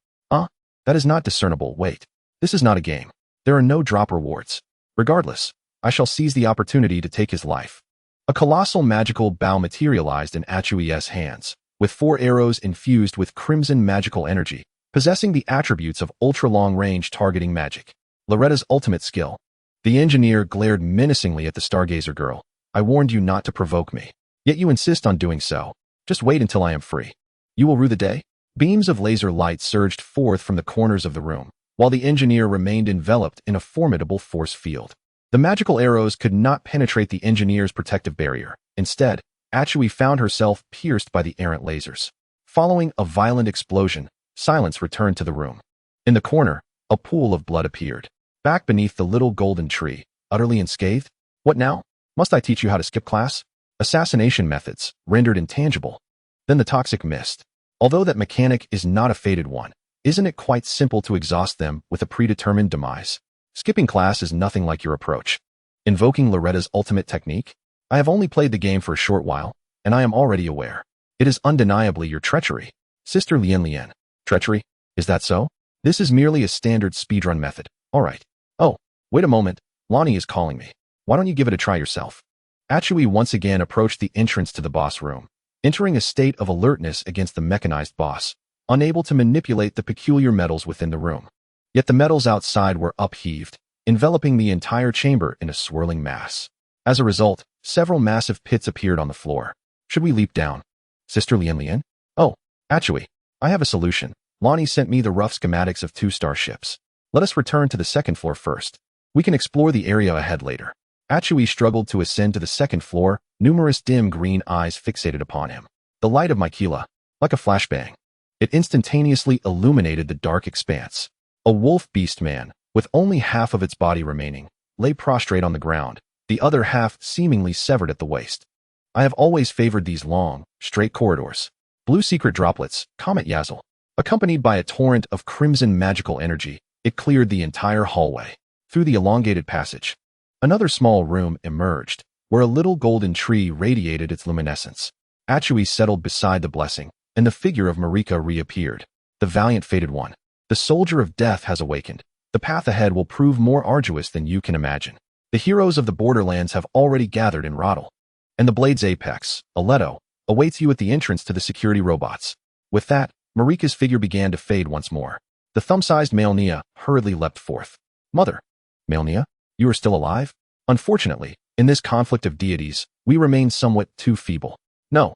That is not discernible. Wait. This is not a game. There are no drop rewards. Regardless, I shall seize the opportunity to take his life. A colossal magical bow materialized in Achui's hands, with 4 arrows infused with crimson magical energy, possessing the attributes of ultra-long-range targeting magic. Loretta's ultimate skill. The engineer glared menacingly at the Stargazer girl. I warned you not to provoke me. Yet you insist on doing so. Just wait until I am free. You will rue the day? Beams of laser light surged forth from the corners of the room, while the engineer remained enveloped in a formidable force field. The magical arrows could not penetrate the engineer's protective barrier. Instead, Achui found herself pierced by the errant lasers. Following a violent explosion, silence returned to the room. In the corner, a pool of blood appeared. Back beneath the little golden tree, utterly unscathed? What now? Must I teach you how to skip class? Assassination methods, rendered intangible. Then the toxic mist. Although that mechanic is not a fated one, isn't it quite simple to exhaust them with a predetermined demise? Skipping class is nothing like your approach. Invoking Loretta's ultimate technique? I have only played the game for a short while, and I am already aware. It is undeniably your treachery. Sister Lian. Treachery? Is that so? This is merely a standard speedrun method. Alright. Oh, wait a moment. Lonnie is calling me. Why don't you give it a try yourself? Achui once again approached the entrance to the boss room, entering a state of alertness against the mechanized boss, unable to manipulate the peculiar metals within the room. Yet the metals outside were upheaved, enveloping the entire chamber in a swirling mass. As a result, several massive pits appeared on the floor. Should we leap down? Sister Lian? Oh, Achui, I have a solution. Lonnie sent me the rough schematics of 2 starships. Let us return to the second floor first. We can explore the area ahead later. Achui struggled to ascend to the second floor, numerous dim green eyes fixated upon him. The light of Miquella, like a flashbang. It instantaneously illuminated the dark expanse. A wolf beast man, with only half of its body remaining, lay prostrate on the ground, the other half seemingly severed at the waist. I have always favored these long, straight corridors. Blue secret droplets, Comet Yazzle. Accompanied by a torrent of crimson magical energy, it cleared the entire hallway. Through the elongated passage, another small room emerged, where a little golden tree radiated its luminescence. Achui settled beside the blessing, and the figure of Marika reappeared. The valiant fated one. The soldier of death has awakened. The path ahead will prove more arduous than you can imagine. The heroes of the Borderlands have already gathered in Radahn. And the Blade's apex, Aleto, awaits you at the entrance to the security robots. With that, Marika's figure began to fade once more. The thumb-sized Malenia hurriedly leapt forth. Mother. Malenia, you are still alive? Unfortunately, in this conflict of deities, we remain somewhat too feeble. No,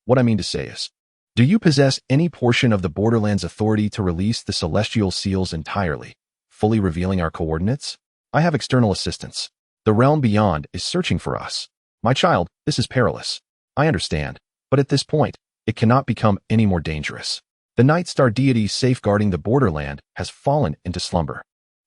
what I mean to say is, do you possess any portion of the Borderlands authority to release the celestial seals entirely, fully revealing our coordinates? I have external assistance. The realm beyond is searching for us. My child, this is perilous. I understand, but at this point, it cannot become any more dangerous. The Night Star deity safeguarding the Borderland has fallen into slumber.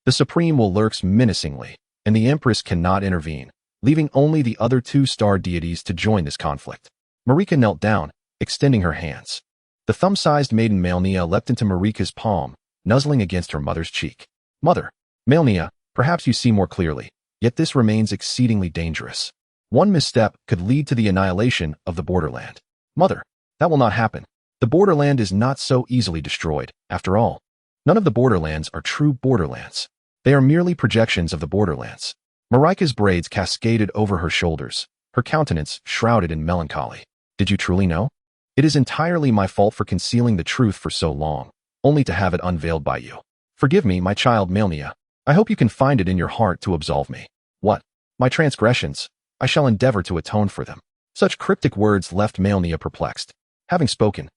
The Supreme will lurks menacingly, and the Empress cannot intervene, leaving only the other 2 star deities to join this conflict. Marika knelt down, extending her hands. The thumb-sized maiden Malenia leapt into Marika's palm, nuzzling against her mother's cheek. Mother, Malenia, perhaps you see more clearly, yet this remains exceedingly dangerous. One misstep could lead to the annihilation of the Borderland. Mother, that will not happen. The Borderland is not so easily destroyed, after all. None of the Borderlands are true Borderlands. They are merely projections of the Borderlands. Marika's braids cascaded over her shoulders, her countenance shrouded in melancholy. Did you truly know? It is entirely my fault for concealing the truth for so long, only to have it unveiled by you. Forgive me, my child Malenia. I hope you can find it in your heart to absolve me. What? My transgressions? I shall endeavor to atone for them. Such cryptic words left Malenia perplexed. Having spoken,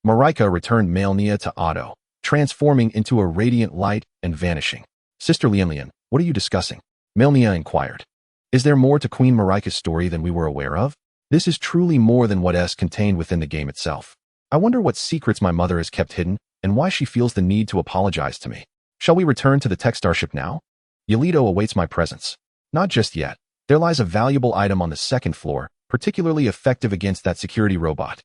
Marika returned Malenia to Otto, transforming into a radiant light and vanishing. Sister Lianlian, what are you discussing? Malenia inquired. Is there more to Queen Marika's story than we were aware of? This is truly more than what is contained within the game itself. I wonder what secrets my mother has kept hidden and why she feels the need to apologize to me. Shall we return to the tech starship now? Yolito awaits my presence. Not just yet. There lies a valuable item on the second floor, particularly effective against that security robot.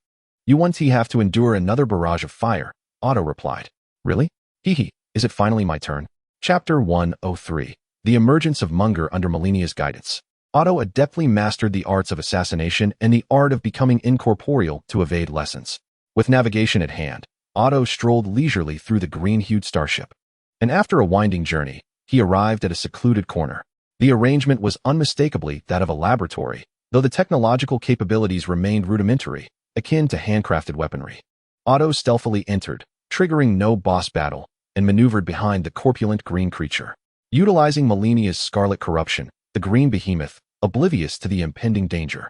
You won't have to endure another barrage of fire, Otto replied. Really? Hehe, is it finally my turn? Chapter 103. The Emergence of Munger under Malenia's guidance. Otto adeptly mastered the arts of assassination and the art of becoming incorporeal to evade lessons. With navigation at hand, Otto strolled leisurely through the green-hued starship. And after a winding journey, he arrived at a secluded corner. The arrangement was unmistakably that of a laboratory, though the technological capabilities remained rudimentary, akin to handcrafted weaponry. Otto stealthily entered, triggering no boss battle, and maneuvered behind the corpulent green creature. Utilizing Malenia's scarlet corruption, the green behemoth, oblivious to the impending danger,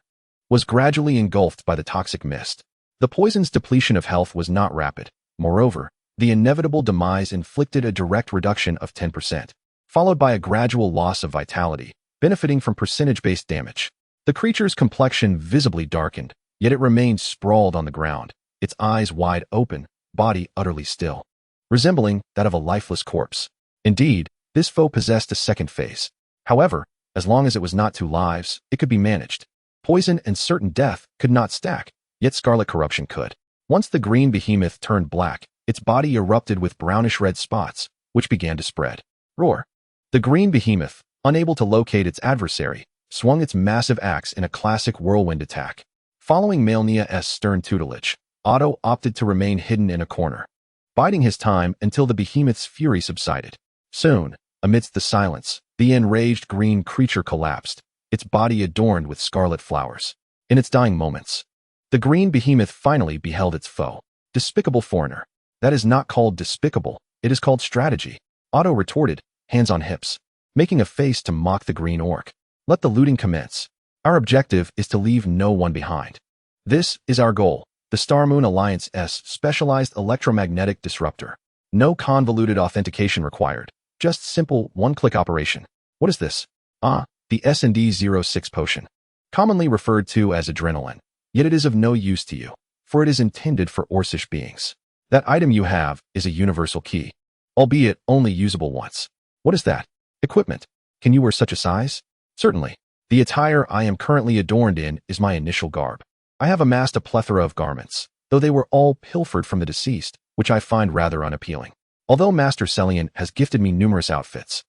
was gradually engulfed by the toxic mist. The poison's depletion of health was not rapid. Moreover, the inevitable demise inflicted a direct reduction of 10%, followed by a gradual loss of vitality, benefiting from percentage-based damage. The creature's complexion visibly darkened, yet it remained sprawled on the ground, its eyes wide open, body utterly still, resembling that of a lifeless corpse. Indeed, this foe possessed a second phase. However, as long as it was not two lives, it could be managed. Poison and certain death could not stack, yet scarlet corruption could. Once the green behemoth turned black, its body erupted with brownish-red spots, which began to spread. Roar. The green behemoth, unable to locate its adversary, swung its massive axe in a classic whirlwind attack. Following Malenia's stern tutelage, Otto opted to remain hidden in a corner, biding his time until the behemoth's fury subsided. Soon, amidst the silence, the enraged green creature collapsed, its body adorned with scarlet flowers. In its dying moments, the green behemoth finally beheld its foe. Despicable foreigner. That is not called despicable, it is called strategy. Otto retorted, hands on hips, making a face to mock the green orc. Let the looting commence. Our objective is to leave no one behind. This is our goal, the Star Moon Alliance's specialized electromagnetic disruptor. No convoluted authentication required, just simple one-click operation. What is this? Ah, the S&D-06 potion. Commonly referred to as adrenaline, yet it is of no use to you, for it is intended for Orcish beings. That item you have is a universal key, albeit only usable once. What is that? Equipment. Can you wear such a size? Certainly. The attire I am currently adorned in is my initial garb. I have amassed a plethora of garments, though they were all pilfered from the deceased, which I find rather unappealing. Although Master Celian has gifted me numerous outfits,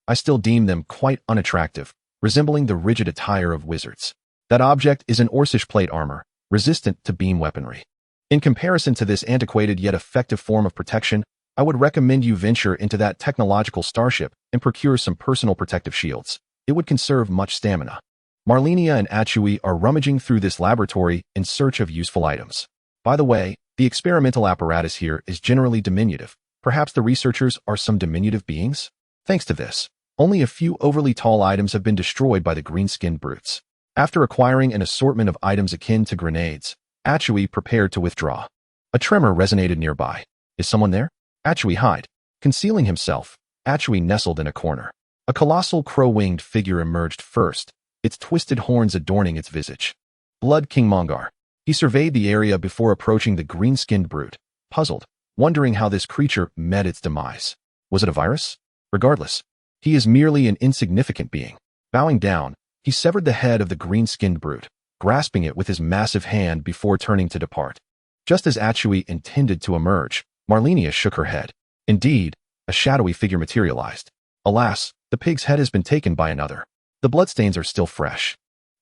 I still deem them quite unattractive, resembling the rigid attire of wizards. That object is an Orcish plate armor, resistant to beam weaponry. In comparison to this antiquated yet effective form of protection, I would recommend you venture into that technological starship and procure some personal protective shields. It would conserve much stamina. Malenia and Achui are rummaging through this laboratory in search of useful items. By the way, the experimental apparatus here is generally diminutive. Perhaps the researchers are some diminutive beings? Thanks to this, only a few overly tall items have been destroyed by the green-skinned brutes. After acquiring an assortment of items akin to grenades, Achui prepared to withdraw. A tremor resonated nearby. Is someone there? Achui hide. Concealing himself, Achui nestled in a corner. A colossal crow-winged figure emerged first, its twisted horns adorning its visage. Blood King Mongar. He surveyed the area before approaching the green-skinned brute, puzzled, wondering how this creature met its demise. Was it a virus? Regardless, he is merely an insignificant being. Bowing down, he severed the head of the green-skinned brute, grasping it with his massive hand before turning to depart. Just as Achui intended to emerge, Malenia shook her head. Indeed, a shadowy figure materialized. Alas, the pig's head has been taken by another. The bloodstains are still fresh.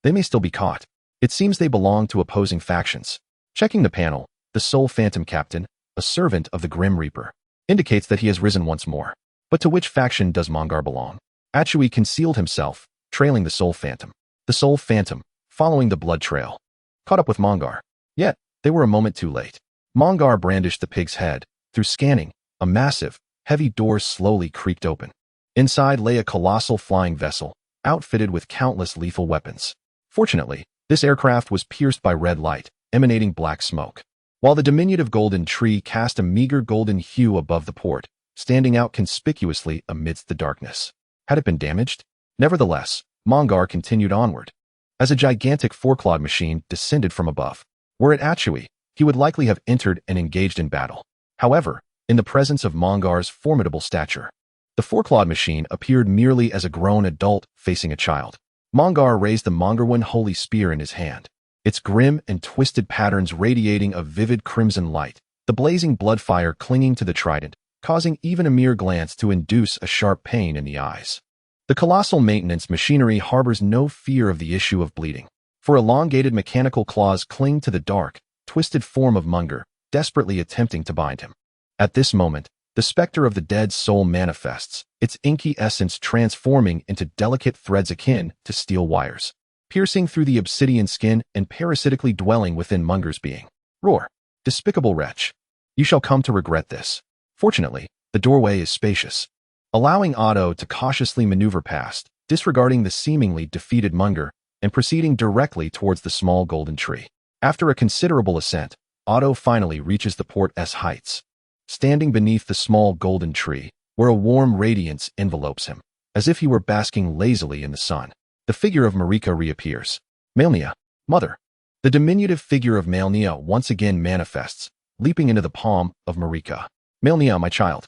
They may still be caught. It seems they belong to opposing factions. Checking the panel, the Soul Phantom Captain, a servant of the Grim Reaper, indicates that he has risen once more. But to which faction does Mongar belong? Achui concealed himself, trailing the Soul Phantom. The Soul Phantom, following the blood trail, caught up with Mongar. Yet, they were a moment too late. Mongar brandished the pig's head. Through scanning, a massive, heavy door slowly creaked open. Inside lay a colossal flying vessel, outfitted with countless lethal weapons. Fortunately, this aircraft was pierced by red light, emanating black smoke. while the diminutive golden tree cast a meager golden hue above the port, standing out conspicuously amidst the darkness. Had it been damaged? Nevertheless, Mongar continued onward. As a gigantic four-clawed machine descended from above. Were it Achui, he would likely have entered and engaged in battle. However, in the presence of Mongar's formidable stature, the four-clawed machine appeared merely as a grown adult facing a child. Mongar raised the Mongarwan holy spear in his hand, its grim and twisted patterns radiating a vivid crimson light, the blazing blood fire clinging to the trident, causing even a mere glance to induce a sharp pain in the eyes. The colossal maintenance machinery harbors no fear of the issue of bleeding, for elongated mechanical claws cling to the dark, twisted form of Munger, desperately attempting to bind him. At this moment, the specter of the dead soul manifests, its inky essence transforming into delicate threads akin to steel wires, piercing through the obsidian skin and parasitically dwelling within Munger's being. Roar! Despicable wretch! You shall come to regret this. Fortunately, the doorway is spacious, allowing Otto to cautiously maneuver past, disregarding the seemingly defeated Munger, and proceeding directly towards the small golden tree. After a considerable ascent, Otto finally reaches the port's heights. Standing beneath the small golden tree, where a warm radiance envelopes him, as if he were basking lazily in the sun, the figure of Marika reappears. Malenia, mother. The diminutive figure of Malenia once again manifests, leaping into the palm of Marika. Malenia, my child,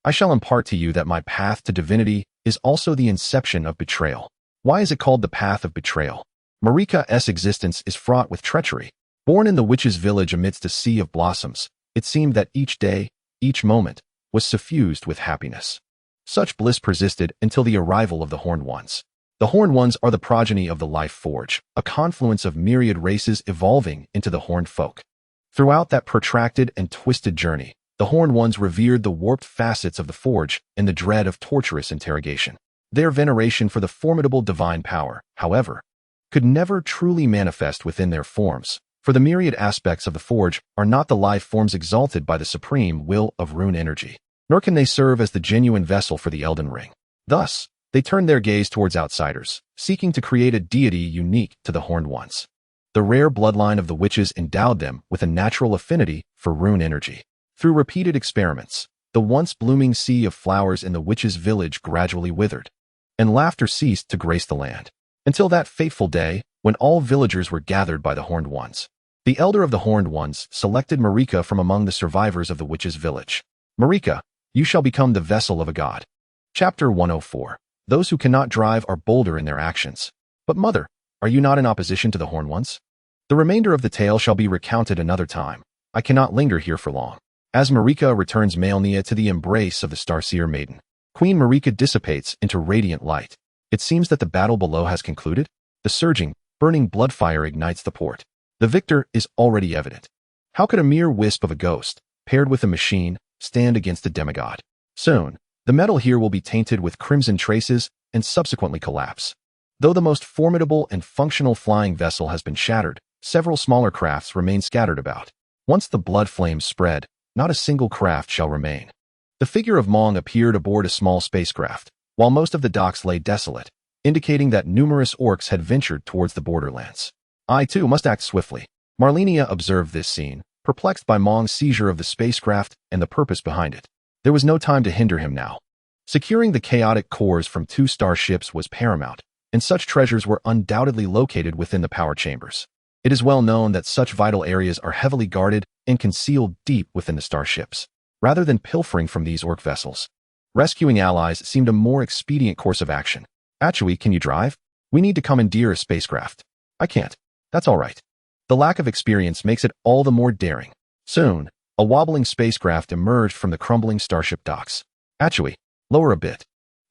I shall impart to you that my path to divinity is also the inception of betrayal. Why is it called the path of betrayal? Marika's existence is fraught with treachery. Born in the witch's village amidst a sea of blossoms, it seemed that each day, each moment, was suffused with happiness. Such bliss persisted until the arrival of the Horned Ones. The Horned Ones are the progeny of the Life Forge, a confluence of myriad races evolving into the Horned Folk. Throughout that protracted and twisted journey, the Horned Ones revered the warped facets of the Forge in the dread of torturous interrogation. Their veneration for the formidable divine power, however, could never truly manifest within their forms, for the myriad aspects of the Forge are not the life forms exalted by the supreme will of rune energy, nor can they serve as the genuine vessel for the Elden Ring. Thus, they turn their gaze towards outsiders, seeking to create a deity unique to the Horned Ones. The rare bloodline of the witches endowed them with a natural affinity for rune energy. Through repeated experiments, the once blooming sea of flowers in the witches' village gradually withered, and laughter ceased to grace the land. Until that fateful day, when all villagers were gathered by the Horned Ones. The elder of the Horned Ones selected Marika from among the survivors of the witch's village. Marika, you shall become the vessel of a god. Chapter 104. Those who cannot drive are bolder in their actions. But mother, are you not in opposition to the Horned Ones? The remainder of the tale shall be recounted another time. I cannot linger here for long. As Marika returns Malenia to the embrace of the Starseer Maiden, Queen Marika dissipates into radiant light. It seems that the battle below has concluded. The surging, burning blood fire ignites the port. The victor is already evident. How could a mere wisp of a ghost, paired with a machine, stand against a demigod? Soon, the metal here will be tainted with crimson traces and subsequently collapse. Though the most formidable and functional flying vessel has been shattered, several smaller crafts remain scattered about. Once the blood flames spread, not a single craft shall remain. The figure of Mong appeared aboard a small spacecraft, while most of the docks lay desolate, indicating that numerous orcs had ventured towards the borderlands. I, too, must act swiftly. Malenia observed this scene, perplexed by Mong's seizure of the spacecraft and the purpose behind it. There was no time to hinder him now. Securing the chaotic cores from 2 starships was paramount, and such treasures were undoubtedly located within the power chambers. It is well known that such vital areas are heavily guarded and concealed deep within the starships. Rather than pilfering from these orc vessels, rescuing allies seemed a more expedient course of action. Achui, can you drive? We need to commandeer a spacecraft. I can't. That's all right. The lack of experience makes it all the more daring. Soon, a wobbling spacecraft emerged from the crumbling starship docks. Achui, lower a bit.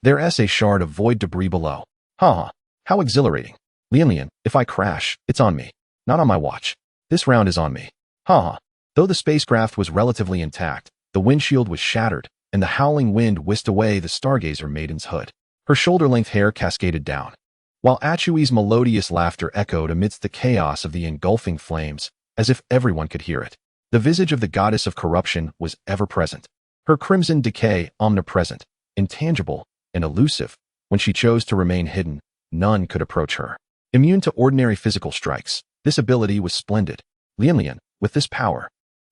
There's a shard of void debris below. Haha, how exhilarating. Lian, if I crash, it's on me. Not on my watch. This round is on me. Haha. Though the spacecraft was relatively intact, the windshield was shattered, and the howling wind whisked away the Stargazer Maiden's hood. Her shoulder-length hair cascaded down, while Achui's melodious laughter echoed amidst the chaos of the engulfing flames, as if everyone could hear it. The visage of the goddess of corruption was ever present, her crimson decay omnipresent, intangible, and elusive. When she chose to remain hidden, none could approach her. Immune to ordinary physical strikes, this ability was splendid. Lian, with this power,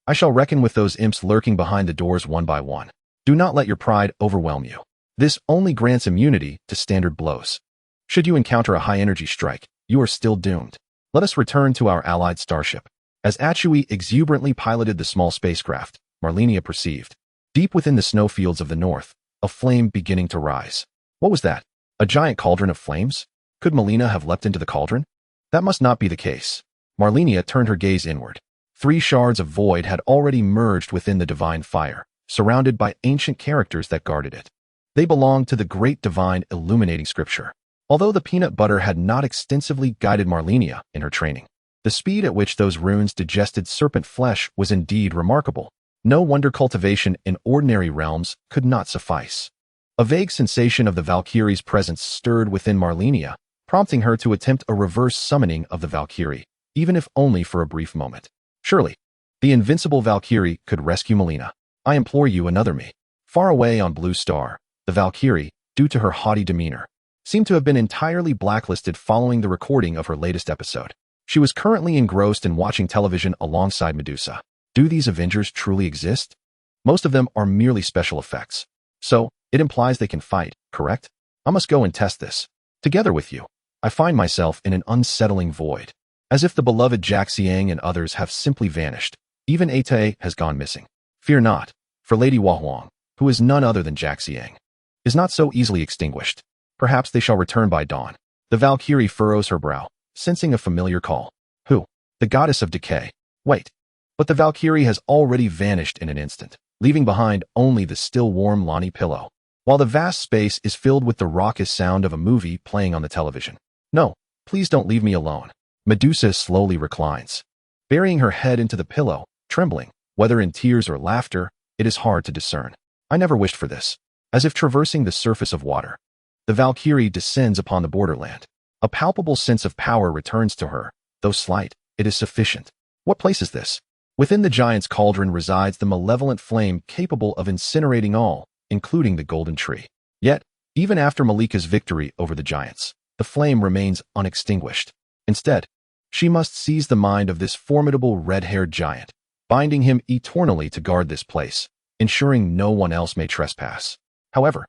I shall reckon with those imps lurking behind the doors one by one. Do not let your pride overwhelm you. This only grants immunity to standard blows. Should you encounter a high-energy strike, you are still doomed. Let us return to our allied starship. As Achui exuberantly piloted the small spacecraft, Malenia perceived, deep within the snowfields of the north, a flame beginning to rise. What was that? A giant cauldron of flames? Could Malenia have leapt into the cauldron? That must not be the case. Malenia turned her gaze inward. 3 shards of void had already merged within the divine fire, surrounded by ancient characters that guarded it. They belonged to the great divine illuminating scripture. Although the peanut butter had not extensively guided Malenia in her training, the speed at which those runes digested serpent flesh was indeed remarkable. No wonder cultivation in ordinary realms could not suffice. A vague sensation of the Valkyrie's presence stirred within Malenia, prompting her to attempt a reverse summoning of the Valkyrie, even if only for a brief moment. Surely, the invincible Valkyrie could rescue Malenia. I implore you, another me. Far away on Blue Star, the Valkyrie, due to her haughty demeanor, seemed to have been entirely blacklisted following the recording of her latest episode. She was currently engrossed in watching television alongside Medusa. Do these Avengers truly exist? Most of them are merely special effects. So, it implies they can fight, correct? I must go and test this. Together with you, I find myself in an unsettling void. As if the beloved Jack Xiang and others have simply vanished. Even Aite has gone missing. Fear not, for Lady Huang, who is none other than Jack Xiang, is not so easily extinguished. Perhaps they shall return by dawn. The Valkyrie furrows her brow, sensing a familiar call. Who? The goddess of decay. Wait. But the Valkyrie has already vanished in an instant, leaving behind only the still warm Lani pillow, while the vast space is filled with the raucous sound of a movie playing on the television. No, please don't leave me alone. Medusa slowly reclines, burying her head into the pillow, trembling. Whether in tears or laughter, it is hard to discern. I never wished for this. As if traversing the surface of water, the Valkyrie descends upon the borderland. A palpable sense of power returns to her. Though slight, it is sufficient. What place is this? Within the giant's cauldron resides the malevolent flame capable of incinerating all, including the golden tree. Yet, even after Malika's victory over the giants, the flame remains unextinguished. Instead, she must seize the mind of this formidable red-haired giant, binding him eternally to guard this place, ensuring no one else may trespass. However,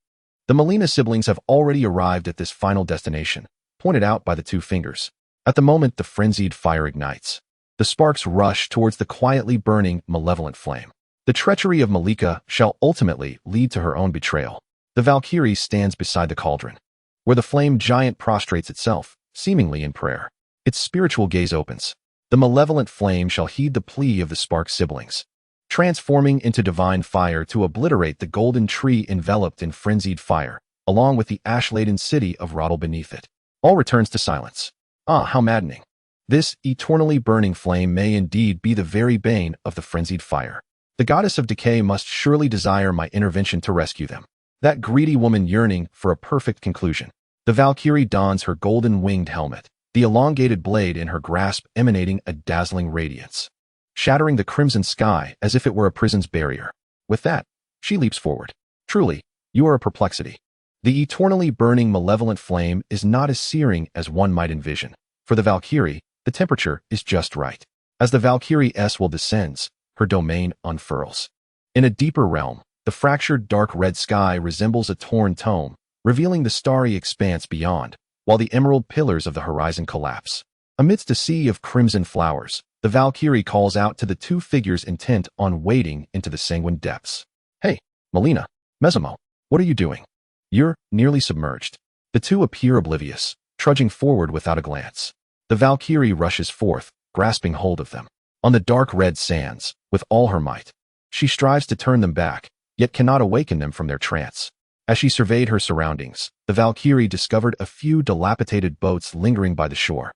the Malenia siblings have already arrived at this final destination, pointed out by the 2 fingers. At the moment the frenzied fire ignites, the sparks rush towards the quietly burning, malevolent flame. The treachery of Malika shall ultimately lead to her own betrayal. The Valkyrie stands beside the cauldron, where the flame giant prostrates itself, seemingly in prayer. Its spiritual gaze opens. The malevolent flame shall heed the plea of the spark siblings, transforming into divine fire to obliterate the golden tree enveloped in frenzied fire, along with the ash-laden city of Radahn beneath it. All returns to silence. Ah, how maddening. This eternally burning flame may indeed be the very bane of the frenzied fire. The goddess of decay must surely desire my intervention to rescue them. That greedy woman yearning for a perfect conclusion. The Valkyrie dons her golden-winged helmet, the elongated blade in her grasp emanating a dazzling radiance, shattering the crimson sky as if it were a prison's barrier. With that, she leaps forward. Truly, you are a perplexity. The eternally burning malevolent flame is not as searing as one might envision. For the Valkyrie, the temperature is just right. As the Valkyrie S will descends, her domain unfurls. In a deeper realm, the fractured dark red sky resembles a torn tome, revealing the starry expanse beyond, while the emerald pillars of the horizon collapse. Amidst a sea of crimson flowers, the Valkyrie calls out to the 2 figures intent on wading into the sanguine depths. Hey, Malenia, Mesamo, what are you doing? You're nearly submerged. The 2 appear oblivious, trudging forward without a glance. The Valkyrie rushes forth, grasping hold of them. On the dark red sands, with all her might, she strives to turn them back, yet cannot awaken them from their trance. As she surveyed her surroundings, the Valkyrie discovered a few dilapidated boats lingering by the shore,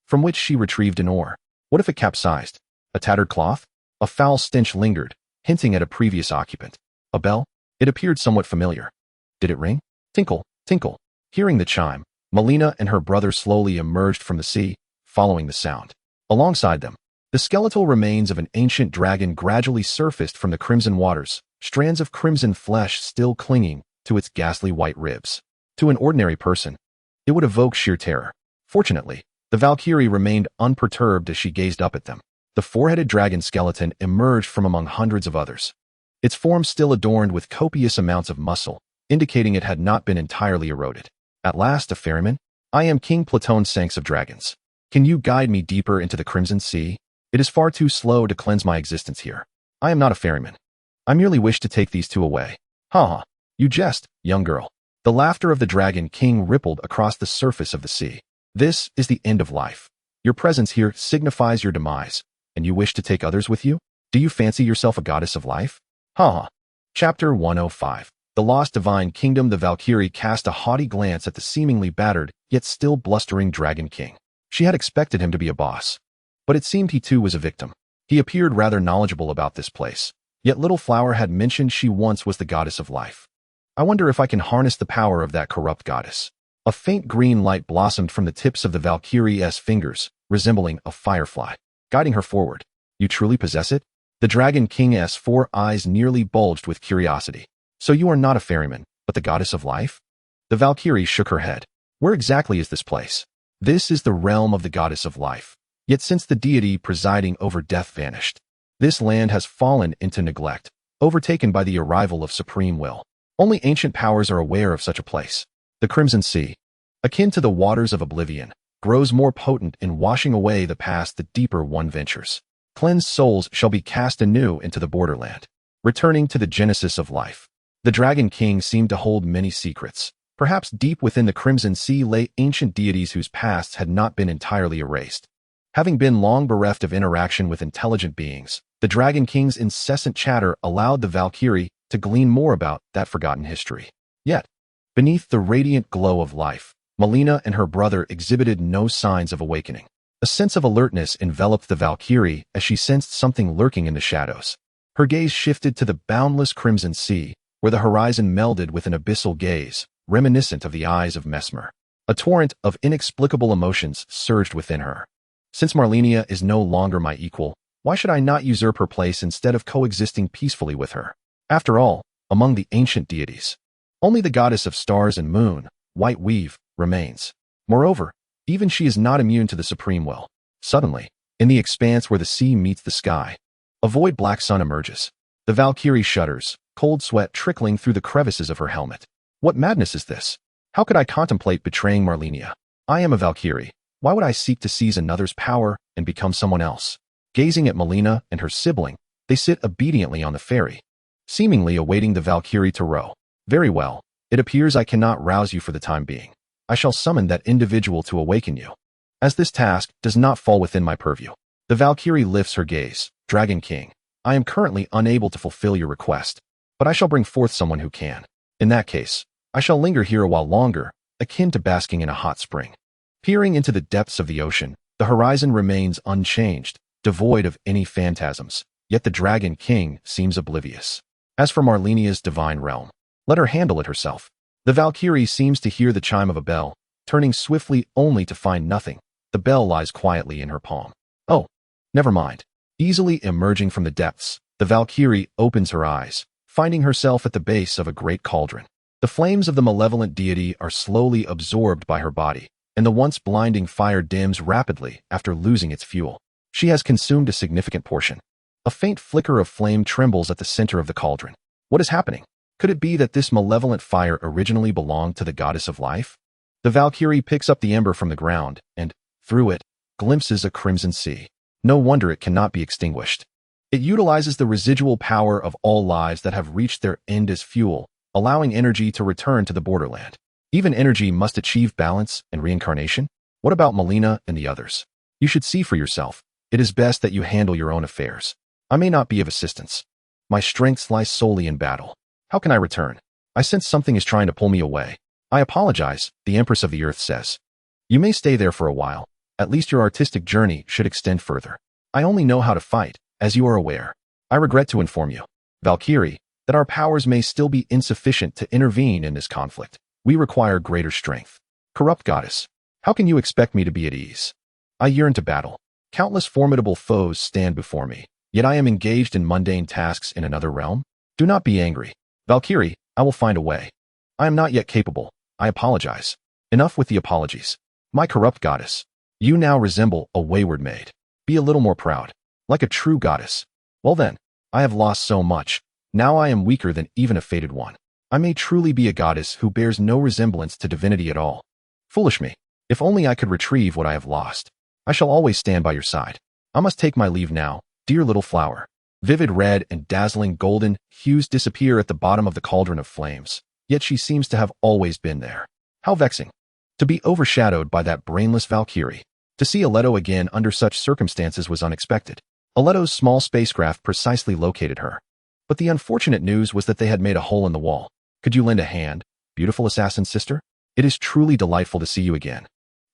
from which she retrieved an oar. What if it capsized? A tattered cloth? A foul stench lingered, hinting at a previous occupant. A bell? It appeared somewhat familiar. Did it ring? Tinkle, tinkle. Hearing the chime, Malenia and her brother slowly emerged from the sea, following the sound. Alongside them, the skeletal remains of an ancient dragon gradually surfaced from the crimson waters, strands of crimson flesh still clinging to its ghastly white ribs. To an ordinary person, it would evoke sheer terror. Fortunately, the Valkyrie remained unperturbed as she gazed up at them. The four-headed dragon skeleton emerged from among hundreds of others. Its form still adorned with copious amounts of muscle, indicating it had not been entirely eroded. At last, a ferryman? I am King Platon Sanks of Dragons. Can you guide me deeper into the Crimson Sea? It is far too slow to cleanse my existence here. I am not a ferryman. I merely wish to take these two away. Ha ha. You jest, young girl. The laughter of the Dragon King rippled across the surface of the sea. This is the end of life. Your presence here signifies your demise, and you wish to take others with you? Do you fancy yourself a goddess of life? Ha ha. Chapter 105. The Lost Divine Kingdom. The Valkyrie cast a haughty glance at the seemingly battered, yet still blustering Dragon King. She had expected him to be a boss. But it seemed he too was a victim. He appeared rather knowledgeable about this place. Yet Little Flower had mentioned she once was the goddess of life. I wonder if I can harness the power of that corrupt goddess. A faint green light blossomed from the tips of the Valkyrie's fingers, resembling a firefly, guiding her forward. You truly possess it? The Dragon King's 4 eyes nearly bulged with curiosity. So you are not a ferryman, but the goddess of life? The Valkyrie shook her head. Where exactly is this place? This is the realm of the goddess of life. Yet since the deity presiding over death vanished, this land has fallen into neglect, overtaken by the arrival of supreme will. Only ancient powers are aware of such a place. The Crimson Sea, akin to the waters of oblivion, grows more potent in washing away the past the deeper one ventures. Cleansed souls shall be cast anew into the borderland, returning to the genesis of life. The Dragon King seemed to hold many secrets. Perhaps deep within the Crimson Sea lay ancient deities whose pasts had not been entirely erased. Having been long bereft of interaction with intelligent beings, the Dragon King's incessant chatter allowed the Valkyrie to glean more about that forgotten history. Yet, beneath the radiant glow of life, Malenia and her brother exhibited no signs of awakening. A sense of alertness enveloped the Valkyrie as she sensed something lurking in the shadows. Her gaze shifted to the boundless Crimson Sea, where the horizon melded with an abyssal gaze, reminiscent of the eyes of Mesmer. A torrent of inexplicable emotions surged within her. Since Malenia is no longer my equal, why should I not usurp her place instead of coexisting peacefully with her? After all, among the ancient deities, only the goddess of stars and moon, White Weave, remains. Moreover, even she is not immune to the supreme will. Suddenly, in the expanse where the sea meets the sky, a void black sun emerges. The Valkyrie shudders, cold sweat trickling through the crevices of her helmet. What madness is this? How could I contemplate betraying Malenia? I am a Valkyrie. Why would I seek to seize another's power and become someone else? Gazing at Malenia and her sibling, they sit obediently on the ferry, seemingly awaiting the Valkyrie to row. Very well, it appears I cannot rouse you for the time being. I shall summon that individual to awaken you, as this task does not fall within my purview. The Valkyrie lifts her gaze. Dragon King, I am currently unable to fulfill your request, but I shall bring forth someone who can. In that case, I shall linger here a while longer, akin to basking in a hot spring. Peering into the depths of the ocean, the horizon remains unchanged, devoid of any phantasms, yet the Dragon King seems oblivious. As for Malenia's divine realm, let her handle it herself. The Valkyrie seems to hear the chime of a bell, turning swiftly only to find nothing. The bell lies quietly in her palm. Oh, never mind. Easily emerging from the depths, the Valkyrie opens her eyes, finding herself at the base of a great cauldron. The flames of the malevolent deity are slowly absorbed by her body, and the once blinding fire dims rapidly after losing its fuel. She has consumed a significant portion. A faint flicker of flame trembles at the center of the cauldron. What is happening? Could it be that this malevolent fire originally belonged to the goddess of life? The Valkyrie picks up the ember from the ground, and, through it, glimpses a crimson sea. No wonder it cannot be extinguished. It utilizes the residual power of all lives that have reached their end as fuel, allowing energy to return to the borderland. Even energy must achieve balance and reincarnation? What about Malenia and the others? You should see for yourself. It is best that you handle your own affairs. I may not be of assistance. My strengths lie solely in battle. How can I return? I sense something is trying to pull me away. I apologize, the Empress of the Earth says. You may stay there for a while. At least your artistic journey should extend further. I only know how to fight, as you are aware. I regret to inform you, Valkyrie, that our powers may still be insufficient to intervene in this conflict. We require greater strength. Corrupt goddess, how can you expect me to be at ease? I yearn to battle. Countless formidable foes stand before me, yet I am engaged in mundane tasks in another realm. Do not be angry. Valkyrie, I will find a way. I am not yet capable. I apologize. Enough with the apologies. My corrupt goddess, you now resemble a wayward maid. Be a little more proud. Like a true goddess. Well then, I have lost so much. Now I am weaker than even a fated one. I may truly be a goddess who bears no resemblance to divinity at all. Foolish me. If only I could retrieve what I have lost. I shall always stand by your side. I must take my leave now, dear little flower. Vivid red and dazzling golden hues disappear at the bottom of the cauldron of flames, yet she seems to have always been there. How vexing. To be overshadowed by that brainless Valkyrie. To see Aletto again under such circumstances was unexpected. Aletto's small spacecraft precisely located her. But the unfortunate news was that they had made a hole in the wall. Could you lend a hand, beautiful assassin sister? It is truly delightful to see you again.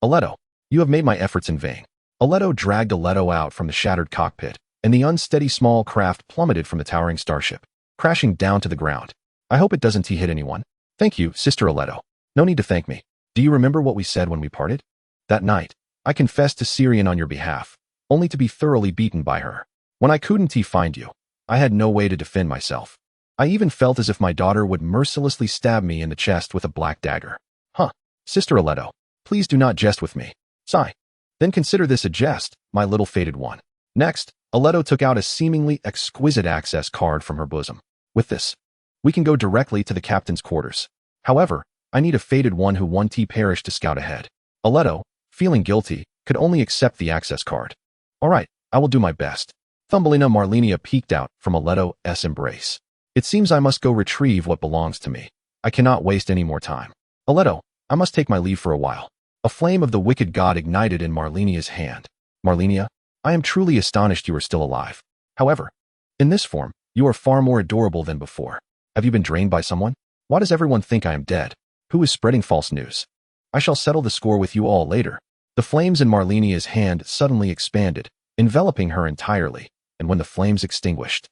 Aletto, you have made my efforts in vain. Aletto dragged Aletto out from the shattered cockpit, and the unsteady small craft plummeted from the towering starship, crashing down to the ground. I hope it doesn't hit anyone. Thank you, Sister Aletto. No need to thank me. Do you remember what we said when we parted? That night, I confessed to Syrian on your behalf, only to be thoroughly beaten by her. When I couldn't find you, I had no way to defend myself. I even felt as if my daughter would mercilessly stab me in the chest with a black dagger. Huh, Sister Aletto, please do not jest with me. Sigh. Then consider this a jest, my little fated one. Next, Aletto took out a seemingly exquisite access card from her bosom. With this, we can go directly to the captain's quarters. However, I need a fated one who won Perish to scout ahead. Aletto, feeling guilty, could only accept the access card. All right, I will do my best. Thumbelina Malenia peeked out from Aletto's embrace. It seems I must go retrieve what belongs to me. I cannot waste any more time. Aletto, I must take my leave for a while. A flame of the wicked god ignited in Malenia's hand. Malenia, I am truly astonished you are still alive. However, in this form, you are far more adorable than before. Have you been drained by someone? Why does everyone think I am dead? Who is spreading false news? I shall settle the score with you all later. The flames in Malenia's hand suddenly expanded, enveloping her entirely, and when the flames extinguished,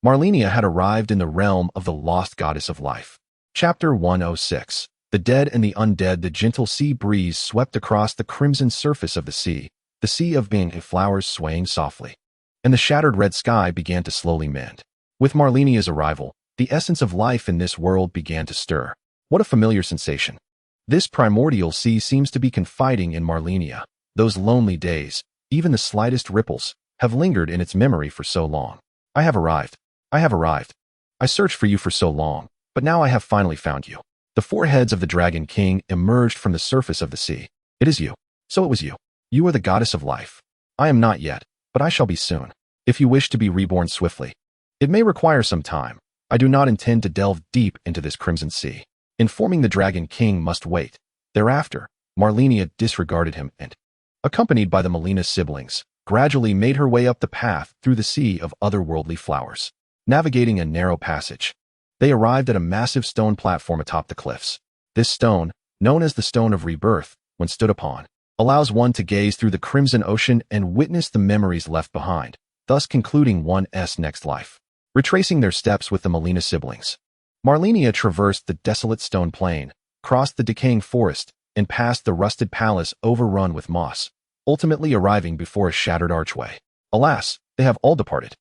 Malenia had arrived in the realm of the lost goddess of life. Chapter 106. The dead and the undead. The gentle sea breeze swept across the crimson surface of the sea of being flowers swaying softly, and the shattered red sky began to slowly mend. With Malenia's arrival, the essence of life in this world began to stir. What a familiar sensation. This primordial sea seems to be confiding in Malenia. Those lonely days, even the slightest ripples, have lingered in its memory for so long. I have arrived. I have arrived. I searched for you for so long, but now I have finally found you. The four heads of the Dragon King emerged from the surface of the sea. It is you. So it was you. You are the goddess of life. I am not yet, but I shall be soon. If you wish to be reborn swiftly, it may require some time. I do not intend to delve deep into this crimson sea. Informing the Dragon King must wait. Thereafter, Malenia disregarded him and, accompanied by the Malenia siblings, gradually made her way up the path through the sea of otherworldly flowers. Navigating a narrow passage, they arrived at a massive stone platform atop the cliffs. This stone, known as the Stone of Rebirth, when stood upon, allows one to gaze through the crimson ocean and witness the memories left behind, thus concluding one's next life. Retracing their steps with the Malenia siblings, Malenia traversed the desolate stone plain, crossed the decaying forest, and passed the rusted palace overrun with moss, ultimately arriving before a shattered archway. Alas, they have all departed.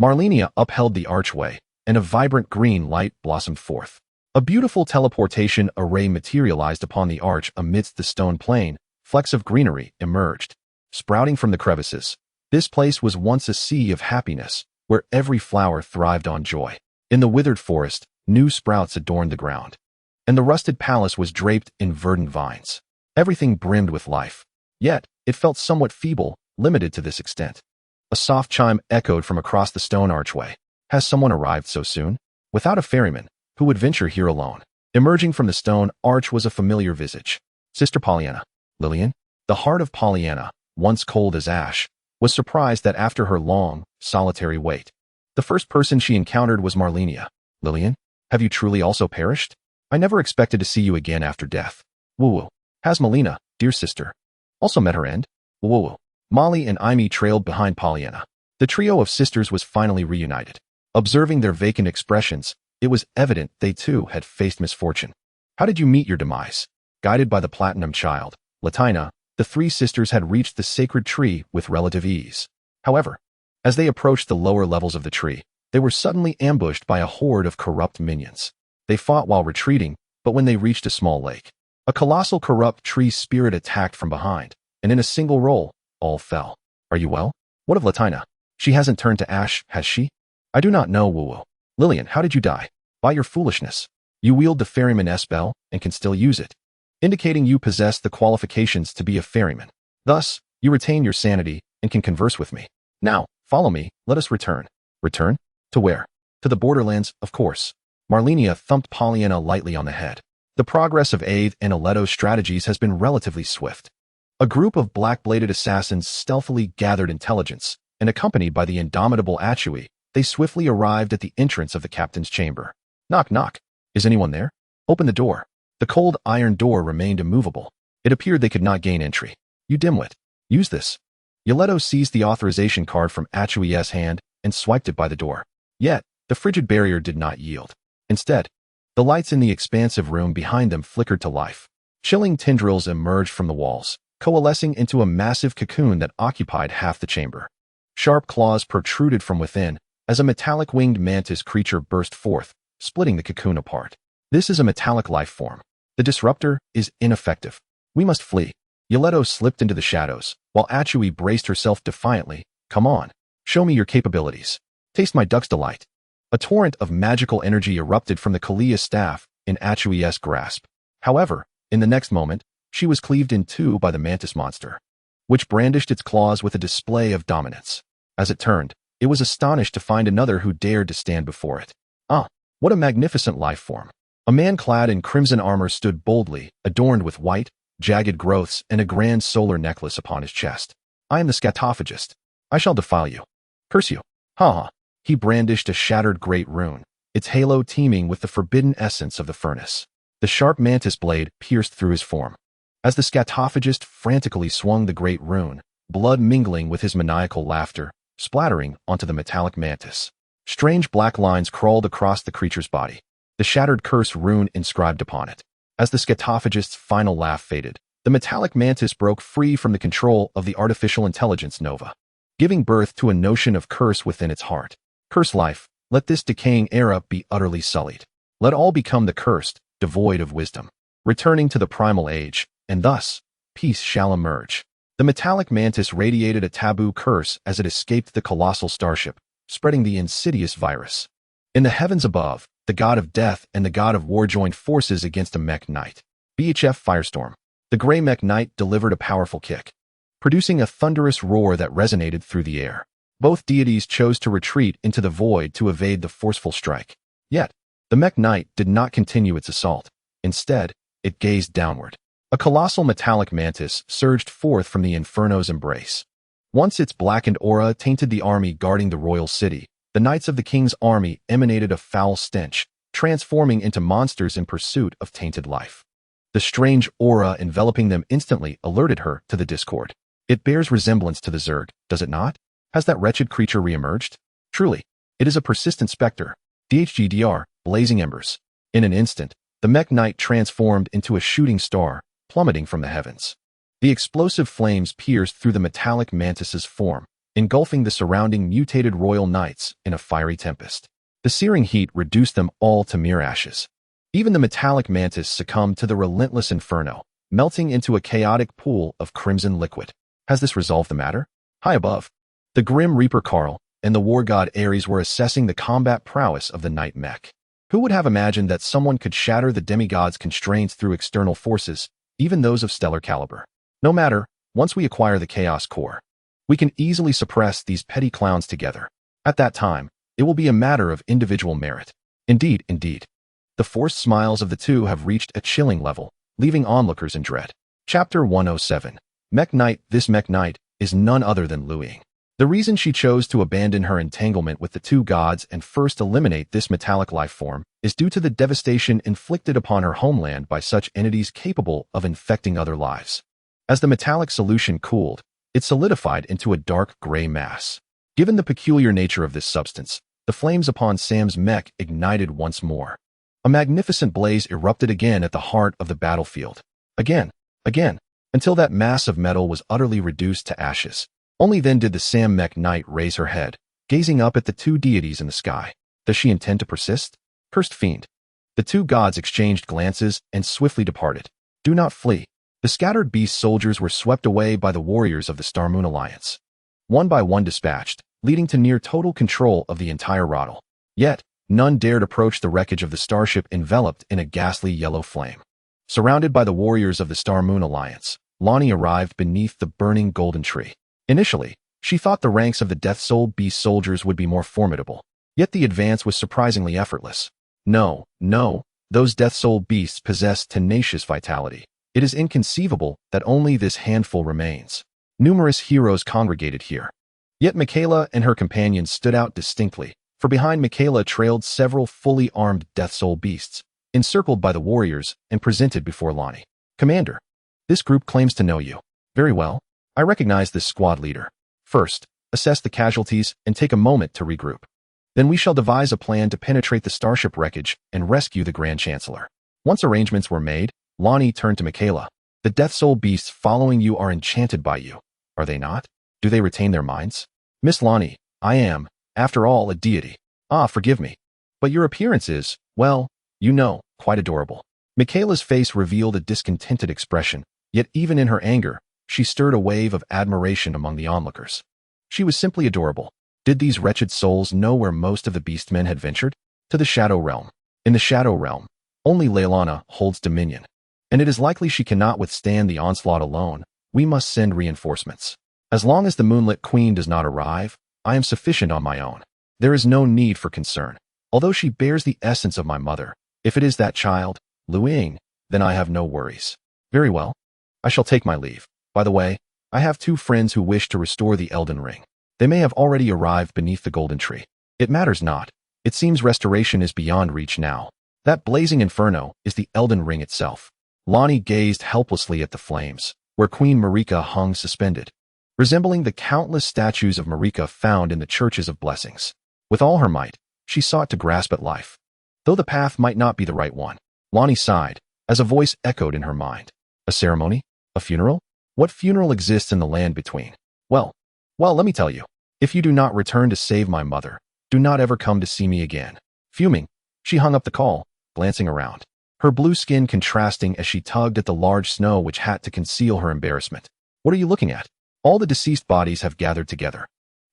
Malenia upheld the archway, and a vibrant green light blossomed forth. A beautiful teleportation array materialized upon the arch amidst the stone plain. Flecks of greenery emerged, sprouting from the crevices. This place was once a sea of happiness, where every flower thrived on joy. In the withered forest, new sprouts adorned the ground, and the rusted palace was draped in verdant vines. Everything brimmed with life. Yet, it felt somewhat feeble, limited to this extent. A soft chime echoed from across the stone archway. Has someone arrived so soon? Without a ferryman, who would venture here alone? Emerging from the stone arch was a familiar visage. Sister Pollyanna. Lillian? The heart of Pollyanna, once cold as ash, was surprised that after her long, solitary wait, the first person she encountered was Malenia. Lillian, have you truly also perished? I never expected to see you again after death. Woo-woo. Has Malenia, dear sister, also met her end? Woo-woo. Molly and Amy trailed behind Pollyanna. The trio of sisters was finally reunited. Observing their vacant expressions, it was evident they too had faced misfortune. How did you meet your demise? Guided by the Platinum Child, Latina, the three sisters had reached the sacred tree with relative ease. However, as they approached the lower levels of the tree, they were suddenly ambushed by a horde of corrupt minions. They fought while retreating, but when they reached a small lake, a colossal corrupt tree spirit attacked from behind, and in a single roll, all fell. Are you well? What of Latina? She hasn't turned to ash, has she? I do not know, woo-woo. Lillian, how did you die? By your foolishness. You wield the ferryman spell and can still use it, indicating you possess the qualifications to be a ferryman. Thus, you retain your sanity and can converse with me. Now, follow me, let us return. Return? To where? To the borderlands, of course. Malenia thumped Pollyanna lightly on the head. The progress of Aethe and Aleto's strategies has been relatively swift. A group of black-bladed assassins stealthily gathered intelligence, and accompanied by the indomitable Achui, they swiftly arrived at the entrance of the captain's chamber. Knock, knock. Is anyone there? Open the door. The cold iron door remained immovable. It appeared they could not gain entry. You dimwit. Use this. Aleto seized the authorization card from Achui's hand and swiped it by the door. Yet, the frigid barrier did not yield. Instead, the lights in the expansive room behind them flickered to life. Chilling tendrils emerged from the walls, coalescing into a massive cocoon that occupied half the chamber. Sharp claws protruded from within as a metallic-winged mantis creature burst forth, splitting the cocoon apart. This is a metallic life form. The disruptor is ineffective. We must flee. Yaleto slipped into the shadows, while Achui braced herself defiantly. Come on, show me your capabilities. Taste my duck's delight. A torrent of magical energy erupted from the Kalia staff in Achui's grasp. However, in the next moment, she was cleaved in two by the mantis monster, which brandished its claws with a display of dominance. As it turned, it was astonished to find another who dared to stand before it. Ah, what a magnificent life form. A man clad in crimson armor stood boldly, adorned with white, jagged growths and a grand solar necklace upon his chest. I am the scatophagist. I shall defile you. Curse you. Ha ha. He brandished a shattered great rune, its halo teeming with the forbidden essence of the furnace. The sharp mantis blade pierced through his form. As the scatophagist frantically swung the great rune, blood mingling with his maniacal laughter, splattering onto the metallic mantis. Strange black lines crawled across the creature's body, the shattered curse rune inscribed upon it. As the scatophagist's final laugh faded, the metallic mantis broke free from the control of the artificial intelligence Nova, giving birth to a notion of curse within its heart. Curse life, let this decaying era be utterly sullied. Let all become the cursed, devoid of wisdom, returning to the primal age, and thus, peace shall emerge. The metallic mantis radiated a taboo curse as it escaped the colossal starship, spreading the insidious virus. In the heavens above, the god of death and the god of war joined forces against a mech knight. BHF Firestorm. The gray mech knight delivered a powerful kick, producing a thunderous roar that resonated through the air. Both deities chose to retreat into the void to evade the forceful strike. Yet, the mech knight did not continue its assault. Instead, it gazed downward. A colossal metallic mantis surged forth from the inferno's embrace. Once its blackened aura tainted the army guarding the royal city, the knights of the king's army emanated a foul stench, transforming into monsters in pursuit of tainted life. The strange aura enveloping them instantly alerted her to the discord. It bears resemblance to the Zerg, does it not? Has that wretched creature reemerged? Truly, it is a persistent specter. DHGDR, blazing embers. In an instant, the mech knight transformed into a shooting star, plummeting from the heavens. The explosive flames pierced through the metallic mantis's form, engulfing the surrounding mutated royal knights in a fiery tempest. The searing heat reduced them all to mere ashes. Even the metallic mantis succumbed to the relentless inferno, melting into a chaotic pool of crimson liquid. Has this resolved the matter? High above, the Grim Reaper Karl and the war god Ares were assessing the combat prowess of the knight mech. Who would have imagined that someone could shatter the demigod's constraints through external forces, even those of stellar caliber? No matter, once we acquire the Chaos Core, we can easily suppress these petty clowns together. At that time, it will be a matter of individual merit. Indeed, indeed. The forced smiles of the two have reached a chilling level, leaving onlookers in dread. Chapter 107. Mech Knight. This Mech Knight is none other than Luing. The reason she chose to abandon her entanglement with the two gods and first eliminate this metallic life form is due to the devastation inflicted upon her homeland by such entities capable of infecting other lives. As the metallic solution cooled, it solidified into a dark gray mass. Given the peculiar nature of this substance, the flames upon Sam's mech ignited once more. A magnificent blaze erupted again at the heart of the battlefield. Again, until that mass of metal was utterly reduced to ashes. Only then did the Sam Mech Knight raise her head, gazing up at the two deities in the sky. Does she intend to persist? Cursed fiend. The two gods exchanged glances and swiftly departed. Do not flee. The scattered beast soldiers were swept away by the warriors of the Star Moon Alliance. One by one dispatched, leading to near total control of the entire Rottle. Yet, none dared approach the wreckage of the starship enveloped in a ghastly yellow flame. Surrounded by the warriors of the Star Moon Alliance, Lonnie arrived beneath the burning golden tree. Initially, she thought the ranks of the Death Soul Beast soldiers would be more formidable, yet the advance was surprisingly effortless. No, those Death Soul Beasts possess tenacious vitality. It is inconceivable that only this handful remains. Numerous heroes congregated here. Yet Miquella and her companions stood out distinctly, for behind Miquella trailed several fully armed Death Soul Beasts, encircled by the warriors and presented before Lonnie. Commander, this group claims to know you. Very well. I recognize this squad leader. First, assess the casualties and take a moment to regroup. Then we shall devise a plan to penetrate the starship wreckage and rescue the Grand Chancellor. Once arrangements were made, Lonnie turned to Miquella. The Death Soul Beasts following you are enchanted by you. Are they not? Do they retain their minds? Miss Lonnie, I am, after all, a deity. Ah, forgive me. But your appearance is, well, you know, quite adorable. Miquella's face revealed a discontented expression, yet even in her anger, she stirred a wave of admiration among the onlookers. She was simply adorable. Did these wretched souls know where most of the beastmen had ventured? To the Shadow Realm. In the Shadow Realm, only Leilana holds dominion, and it is likely she cannot withstand the onslaught alone. We must send reinforcements. As long as the Moonlit Queen does not arrive, I am sufficient on my own. There is no need for concern. Although she bears the essence of my mother, if it is that child, Luing, then I have no worries. Very well. I shall take my leave. By the way, I have 2 friends who wish to restore the Elden Ring. They may have already arrived beneath the golden tree. It matters not. It seems restoration is beyond reach now. That blazing inferno is the Elden Ring itself. Lonnie gazed helplessly at the flames, where Queen Marika hung suspended, resembling the countless statues of Marika found in the churches of blessings. With all her might, she sought to grasp at life. Though the path might not be the right one, Lonnie sighed, as a voice echoed in her mind. A ceremony? A funeral? What funeral exists in the land between? Well, let me tell you. If you do not return to save my mother, do not ever come to see me again. Fuming, she hung up the call, glancing around, her blue skin contrasting as she tugged at the large snow which had to conceal her embarrassment. What are you looking at? All the deceased bodies have gathered together.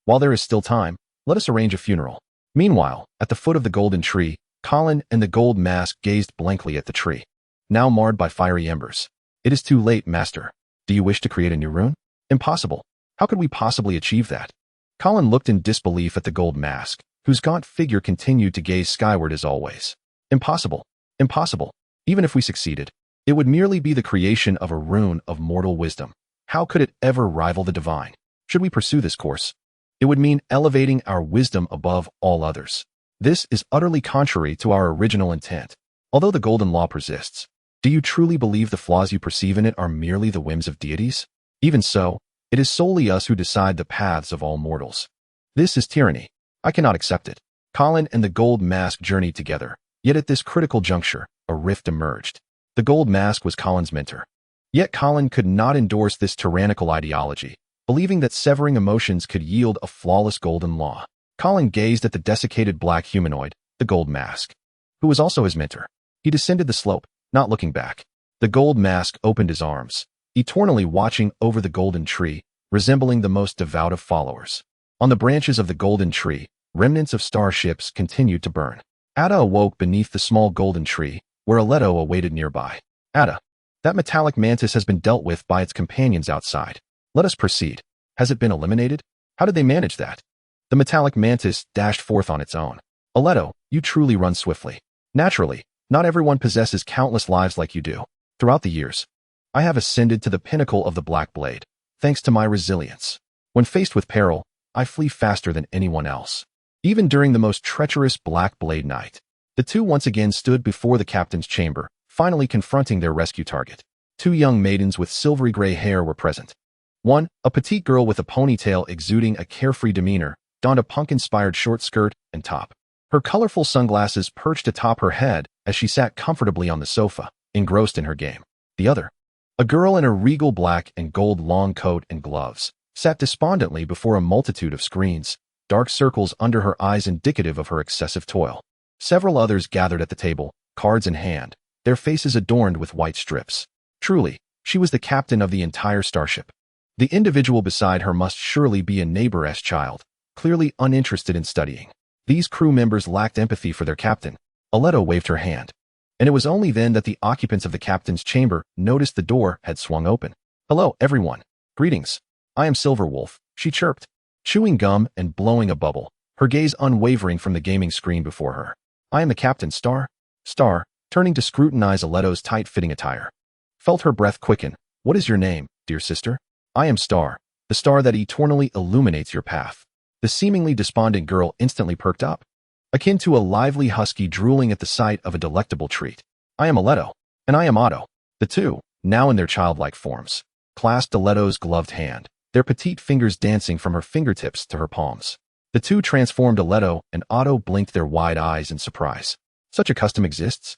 While there is still time, let us arrange a funeral. Meanwhile, at the foot of the golden tree, Colin and the gold mask gazed blankly at the tree, now marred by fiery embers. It is too late, master. Do you wish to create a new rune? Impossible. How could we possibly achieve that? Colin looked in disbelief at the gold mask, whose gaunt figure continued to gaze skyward as always. Impossible. Impossible. Even if we succeeded, it would merely be the creation of a rune of mortal wisdom. How could it ever rival the divine? Should we pursue this course, it would mean elevating our wisdom above all others. This is utterly contrary to our original intent. Although the golden law persists, do you truly believe the flaws you perceive in it are merely the whims of deities? Even so, it is solely us who decide the paths of all mortals. This is tyranny. I cannot accept it. Colin and the gold mask journeyed together, yet at this critical juncture, a rift emerged. The gold mask was Colin's mentor. Yet Colin could not endorse this tyrannical ideology, believing that severing emotions could yield a flawless golden law. Colin gazed at the desiccated black humanoid, the gold mask, who was also his mentor. He descended the slope, not looking back. The gold mask opened his arms, eternally watching over the golden tree, resembling the most devout of followers. On the branches of the golden tree, remnants of starships continued to burn. Ada awoke beneath the small golden tree, where Aleto awaited nearby. Ada, that metallic mantis has been dealt with by its companions outside. Let us proceed. Has it been eliminated? How did they manage that? The metallic mantis dashed forth on its own. Aleto, you truly run swiftly. Naturally, not everyone possesses countless lives like you do. Throughout the years, I have ascended to the pinnacle of the Black Blade, thanks to my resilience. When faced with peril, I flee faster than anyone else. Even during the most treacherous Black Blade night, the two once again stood before the captain's chamber, finally confronting their rescue target. Two young maidens with silvery gray hair were present. One, a petite girl with a ponytail exuding a carefree demeanor, donned a punk-inspired short skirt and top. Her colorful sunglasses perched atop her head as she sat comfortably on the sofa, engrossed in her game. The other, a girl in a regal black and gold long coat and gloves, sat despondently before a multitude of screens, dark circles under her eyes indicative of her excessive toil. Several others gathered at the table, cards in hand, their faces adorned with white strips. Truly, she was the captain of the entire starship. The individual beside her must surely be a neighbor's child, clearly uninterested in studying. These crew members lacked empathy for their captain. Aleto waved her hand. And it was only then that the occupants of the captain's chamber noticed the door had swung open. "Hello, everyone. Greetings. I am Silverwolf," she chirped, chewing gum and blowing a bubble, her gaze unwavering from the gaming screen before her. "I am the captain, Star." Star, turning to scrutinize Aleto's tight-fitting attire, felt her breath quicken. "What is your name, dear sister?" "I am Star, the star that eternally illuminates your path." The seemingly despondent girl instantly perked up, akin to a lively husky drooling at the sight of a delectable treat. "I am Aleto." "And I am Otto." The two, now in their childlike forms, clasped Aleto's gloved hand, their petite fingers dancing from her fingertips to her palms. The two transformed Aleto, and Otto blinked their wide eyes in surprise. "Such a custom exists?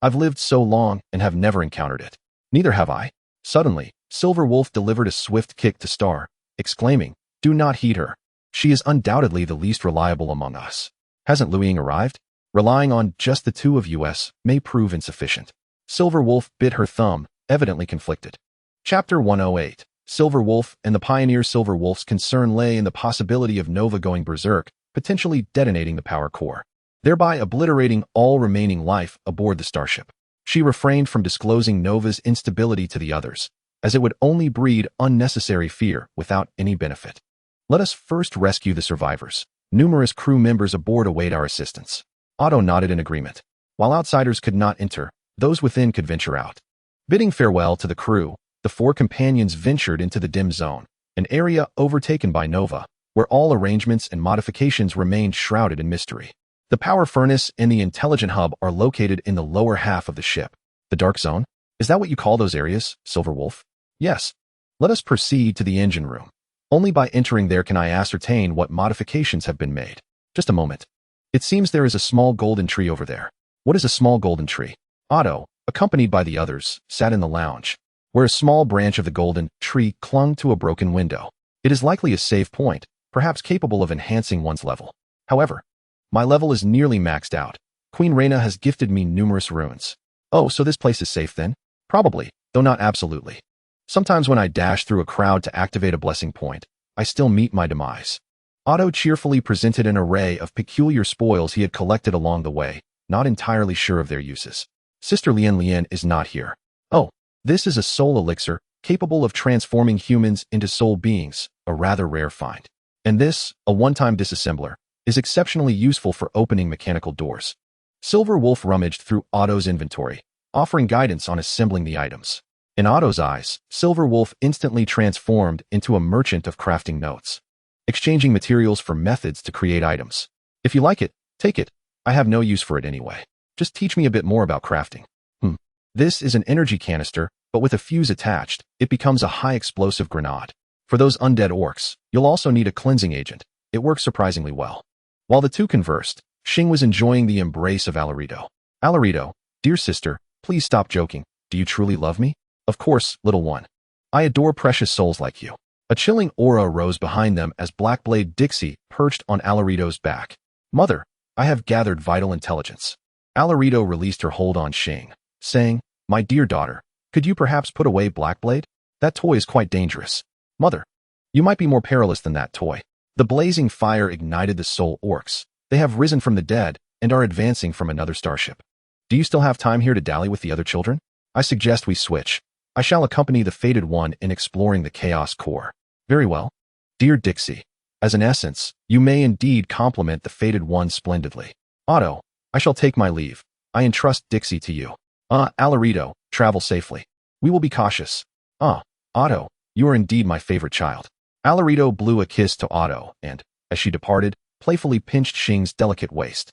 I've lived so long and have never encountered it." "Neither have I." Suddenly, Silverwolf delivered a swift kick to Star, exclaiming, "Do not heed her. She is undoubtedly the least reliable among us. Hasn't Luiying arrived? Relying on just the two of us may prove insufficient." Silverwolf bit her thumb, evidently conflicted. Chapter 108. Silverwolf and the Pioneer. Silverwolf's concern lay in the possibility of Nova going berserk, potentially detonating the power core, thereby obliterating all remaining life aboard the starship. She refrained from disclosing Nova's instability to the others, as it would only breed unnecessary fear without any benefit. "Let us first rescue the survivors. Numerous crew members aboard await our assistance." Otto nodded in agreement. While outsiders could not enter, those within could venture out. Bidding farewell to the crew, the four companions ventured into the dim zone, an area overtaken by Nova, where all arrangements and modifications remained shrouded in mystery. The power furnace and the intelligent hub are located in the lower half of the ship. "The dark zone? Is that what you call those areas, Silverwolf?" "Yes. Let us proceed to the engine room. Only by entering there can I ascertain what modifications have been made." "Just a moment. It seems there is a small golden tree over there." "What is a small golden tree?" Otto, accompanied by the others, sat in the lounge, where a small branch of the golden tree clung to a broken window. "It is likely a save point, perhaps capable of enhancing one's level. However, my level is nearly maxed out. Queen Reyna has gifted me numerous runes." "Oh, so this place is safe then?" "Probably, though not absolutely. Sometimes when I dash through a crowd to activate a blessing point, I still meet my demise." Otto cheerfully presented an array of peculiar spoils he had collected along the way, not entirely sure of their uses. "Sister Lien is not here." "Oh, this is a soul elixir, capable of transforming humans into soul beings, a rather rare find. And this, a one-time disassembler, is exceptionally useful for opening mechanical doors." Silverwolf rummaged through Otto's inventory, offering guidance on assembling the items. In Otto's eyes, Silverwolf instantly transformed into a merchant of crafting notes, exchanging materials for methods to create items. "If you like it, take it. I have no use for it anyway. Just teach me a bit more about crafting." This is an energy canister, but with a fuse attached, it becomes a high-explosive grenade. For those undead orcs, you'll also need a cleansing agent. It works surprisingly well." While the two conversed, Xing was enjoying the embrace of Alarito. "Alarito, dear sister, please stop joking. Do you truly love me?" "Of course, little one. I adore precious souls like you." A chilling aura rose behind them as Blackblade Dixie perched on Alarito's back. "Mother, I have gathered vital intelligence." Alarito released her hold on Xing, saying, "My dear daughter, could you perhaps put away Blackblade? That toy is quite dangerous." "Mother, you might be more perilous than that toy." The blazing fire ignited the soul orcs. They have risen from the dead and are advancing from another starship. "Do you still have time here to dally with the other children? I suggest we switch. I shall accompany the Fated One in exploring the Chaos Core." "Very well. Dear Dixie, as an essence, you may indeed complement the Fated One splendidly." "Otto, I shall take my leave. I entrust Dixie to you." Alarito, travel safely. We will be cautious." Otto, you are indeed my favorite child." Alarito blew a kiss to Otto and, as she departed, playfully pinched Xing's delicate waist.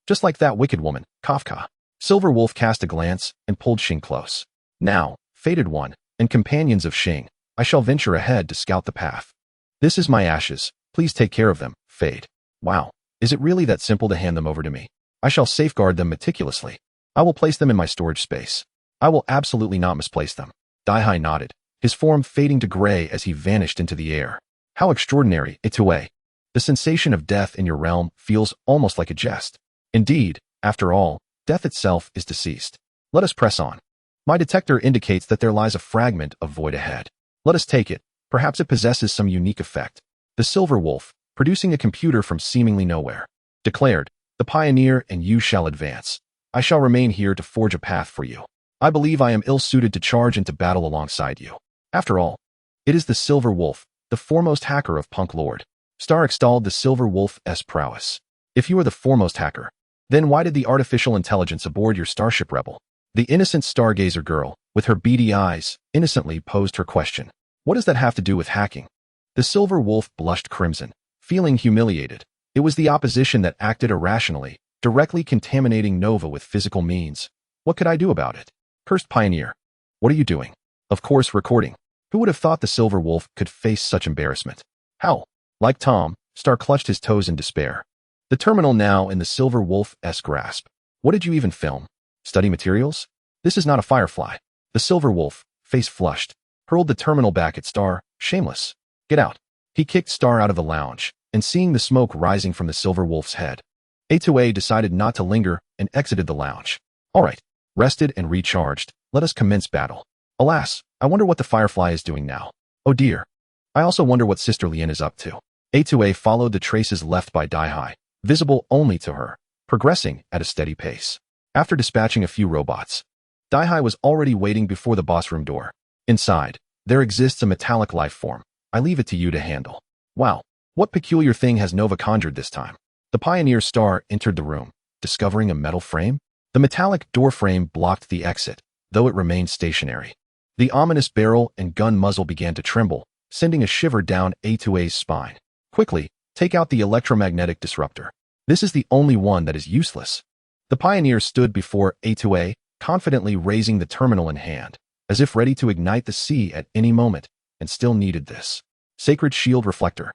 "Just like that wicked woman, Kafka." Silverwolf cast a glance and pulled Xing close. "Now, Fated One, and companions of Xing, I shall venture ahead to scout the path. This is my ashes. Please take care of them, Fade." "Wow, is it really that simple to hand them over to me? I shall safeguard them meticulously. I will place them in my storage space. I will absolutely not misplace them." Daihai nodded, his form fading to gray as he vanished into the air. "How extraordinary, Itoue. The sensation of death in your realm feels almost like a jest. Indeed, after all, death itself is deceased. Let us press on. My detector indicates that there lies a fragment of void ahead. Let us take it. Perhaps it possesses some unique effect." The Silver Wolf, producing a computer from seemingly nowhere. Declared, the pioneer and you shall advance. I shall remain here to forge a path for you. I believe I am ill-suited to charge into battle alongside you. After all, it is the Silver Wolf, the foremost hacker of Punk Lord. Star extolled the Silver Wolf's prowess. If you are the foremost hacker, then why did the artificial intelligence aboard your starship rebel? The innocent stargazer girl, with her beady eyes, innocently posed her question. What does that have to do with hacking? The Silver Wolf blushed crimson, feeling humiliated. It was the opposition that acted irrationally, directly contaminating Nova with physical means. What could I do about it? Cursed Pioneer. What are you doing? Of course, recording. Who would have thought the Silver Wolf could face such embarrassment? How? Like Tom, Star clutched his toes in despair. The terminal now in the Silver Wolf's grasp. What did you even film? Study materials? This is not a Firefly. The Silver Wolf, face flushed, hurled the terminal back at Star, shameless. Get out. He kicked Star out of the lounge, and seeing the smoke rising from the Silver Wolf's head, A2A decided not to linger and exited the lounge. All right, rested and recharged, let us commence battle. Alas, I wonder what the Firefly is doing now. Oh dear. I also wonder what Sister Lien is up to. A2A followed the traces left by Daihai, visible only to her, progressing at a steady pace. After dispatching a few robots, Daihai was already waiting before the boss room door. Inside, there exists a metallic life form. I leave it to you to handle. Wow, what peculiar thing has Nova conjured this time? The Pioneer Star entered the room, discovering a metal frame. The metallic door frame blocked the exit, though it remained stationary. The ominous barrel and gun muzzle began to tremble, sending a shiver down A2A's spine. Quickly, take out the electromagnetic disruptor. This is the only one that is useless. The Pioneer stood before A2A, confidently raising the terminal in hand, as if ready to ignite the sea at any moment, and still needed this. Sacred Shield Reflector.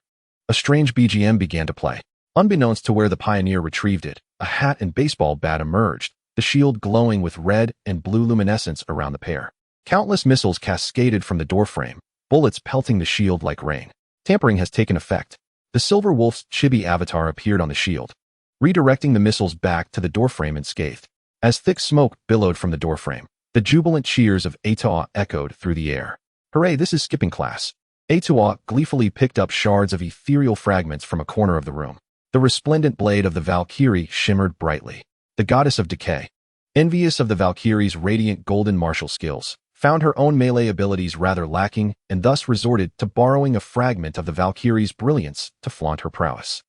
A strange BGM began to play. Unbeknownst to where the Pioneer retrieved it, a hat and baseball bat emerged, the shield glowing with red and blue luminescence around the pair. Countless missiles cascaded from the doorframe, bullets pelting the shield like rain. Tampering has taken effect. The Silver Wolf's chibi avatar appeared on the shield, redirecting the missiles back to the doorframe unscathed. As thick smoke billowed from the doorframe, the jubilant cheers of A2A echoed through the air. Hooray, this is skipping class. A2A gleefully picked up shards of ethereal fragments from a corner of the room. The resplendent blade of the Valkyrie shimmered brightly. The goddess of decay, envious of the Valkyrie's radiant golden martial skills, found her own melee abilities rather lacking and thus resorted to borrowing a fragment of the Valkyrie's brilliance to flaunt her prowess.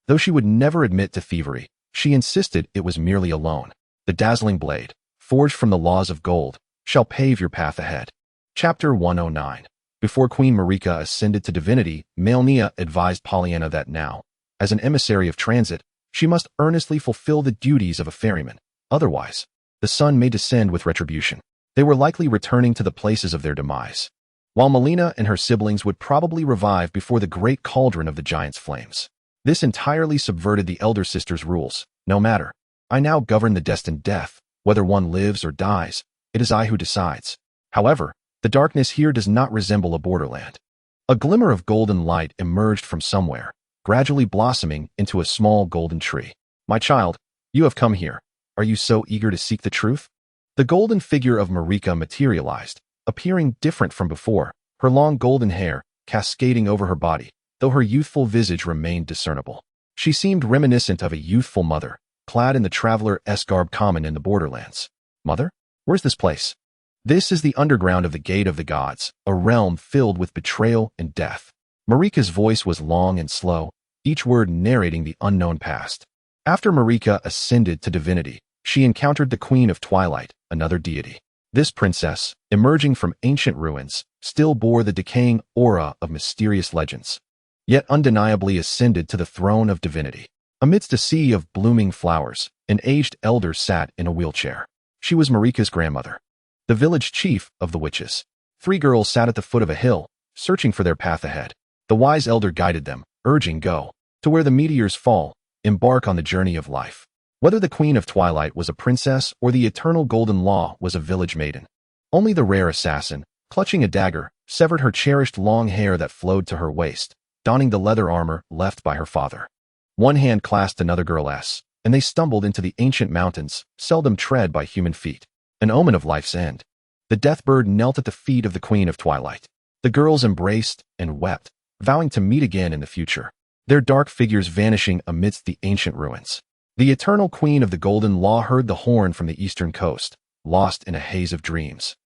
Though she would never admit to thievery, she insisted it was merely a loan. The dazzling blade, forged from the laws of gold, shall pave your path ahead. Chapter 109. Before Queen Marika ascended to divinity, Malenia advised Pollyanna that now, as an emissary of transit, she must earnestly fulfill the duties of a ferryman. Otherwise, the sun may descend with retribution. They were likely returning to the places of their demise, while Malenia and her siblings would probably revive before the great cauldron of the giant's flames. This entirely subverted the elder sister's rules. No matter. I now govern the destined death. Whether one lives or dies, it is I who decides. However, the darkness here does not resemble a borderland. A glimmer of golden light emerged from somewhere, gradually blossoming into a small golden tree. My child, you have come here. Are you so eager to seek the truth? The golden figure of Marika materialized, appearing different from before, her long golden hair cascading over her body, though her youthful visage remained discernible. She seemed reminiscent of a youthful mother, clad in the traveler-esque garb common in the borderlands. Mother? Where's this place? This is the underground of the Gate of the Gods, a realm filled with betrayal and death. Marika's voice was long and slow, each word narrating the unknown past. After Marika ascended to divinity, she encountered the Queen of Twilight, another deity. This princess, emerging from ancient ruins, still bore the decaying aura of mysterious legends, yet undeniably ascended to the throne of divinity. Amidst a sea of blooming flowers, an aged elder sat in a wheelchair. She was Marika's grandmother, the village chief of the witches. 3 girls sat at the foot of a hill, searching for their path ahead. The wise elder guided them, urging go to where the meteors fall, embark on the journey of life. Whether the Queen of Twilight was a princess or the eternal golden law was a village maiden, only the rare assassin, clutching a dagger, severed her cherished long hair that flowed to her waist, donning the leather armor left by her father. One hand clasped another girl's, and they stumbled into the ancient mountains, seldom tread by human feet, an omen of life's end. The deathbird knelt at the feet of the Queen of Twilight. The girls embraced and wept, vowing to meet again in the future. their dark figures vanishing amidst the ancient ruins. The eternal queen of the Golden Law heard the horn from the eastern coast, lost in a haze of dreams.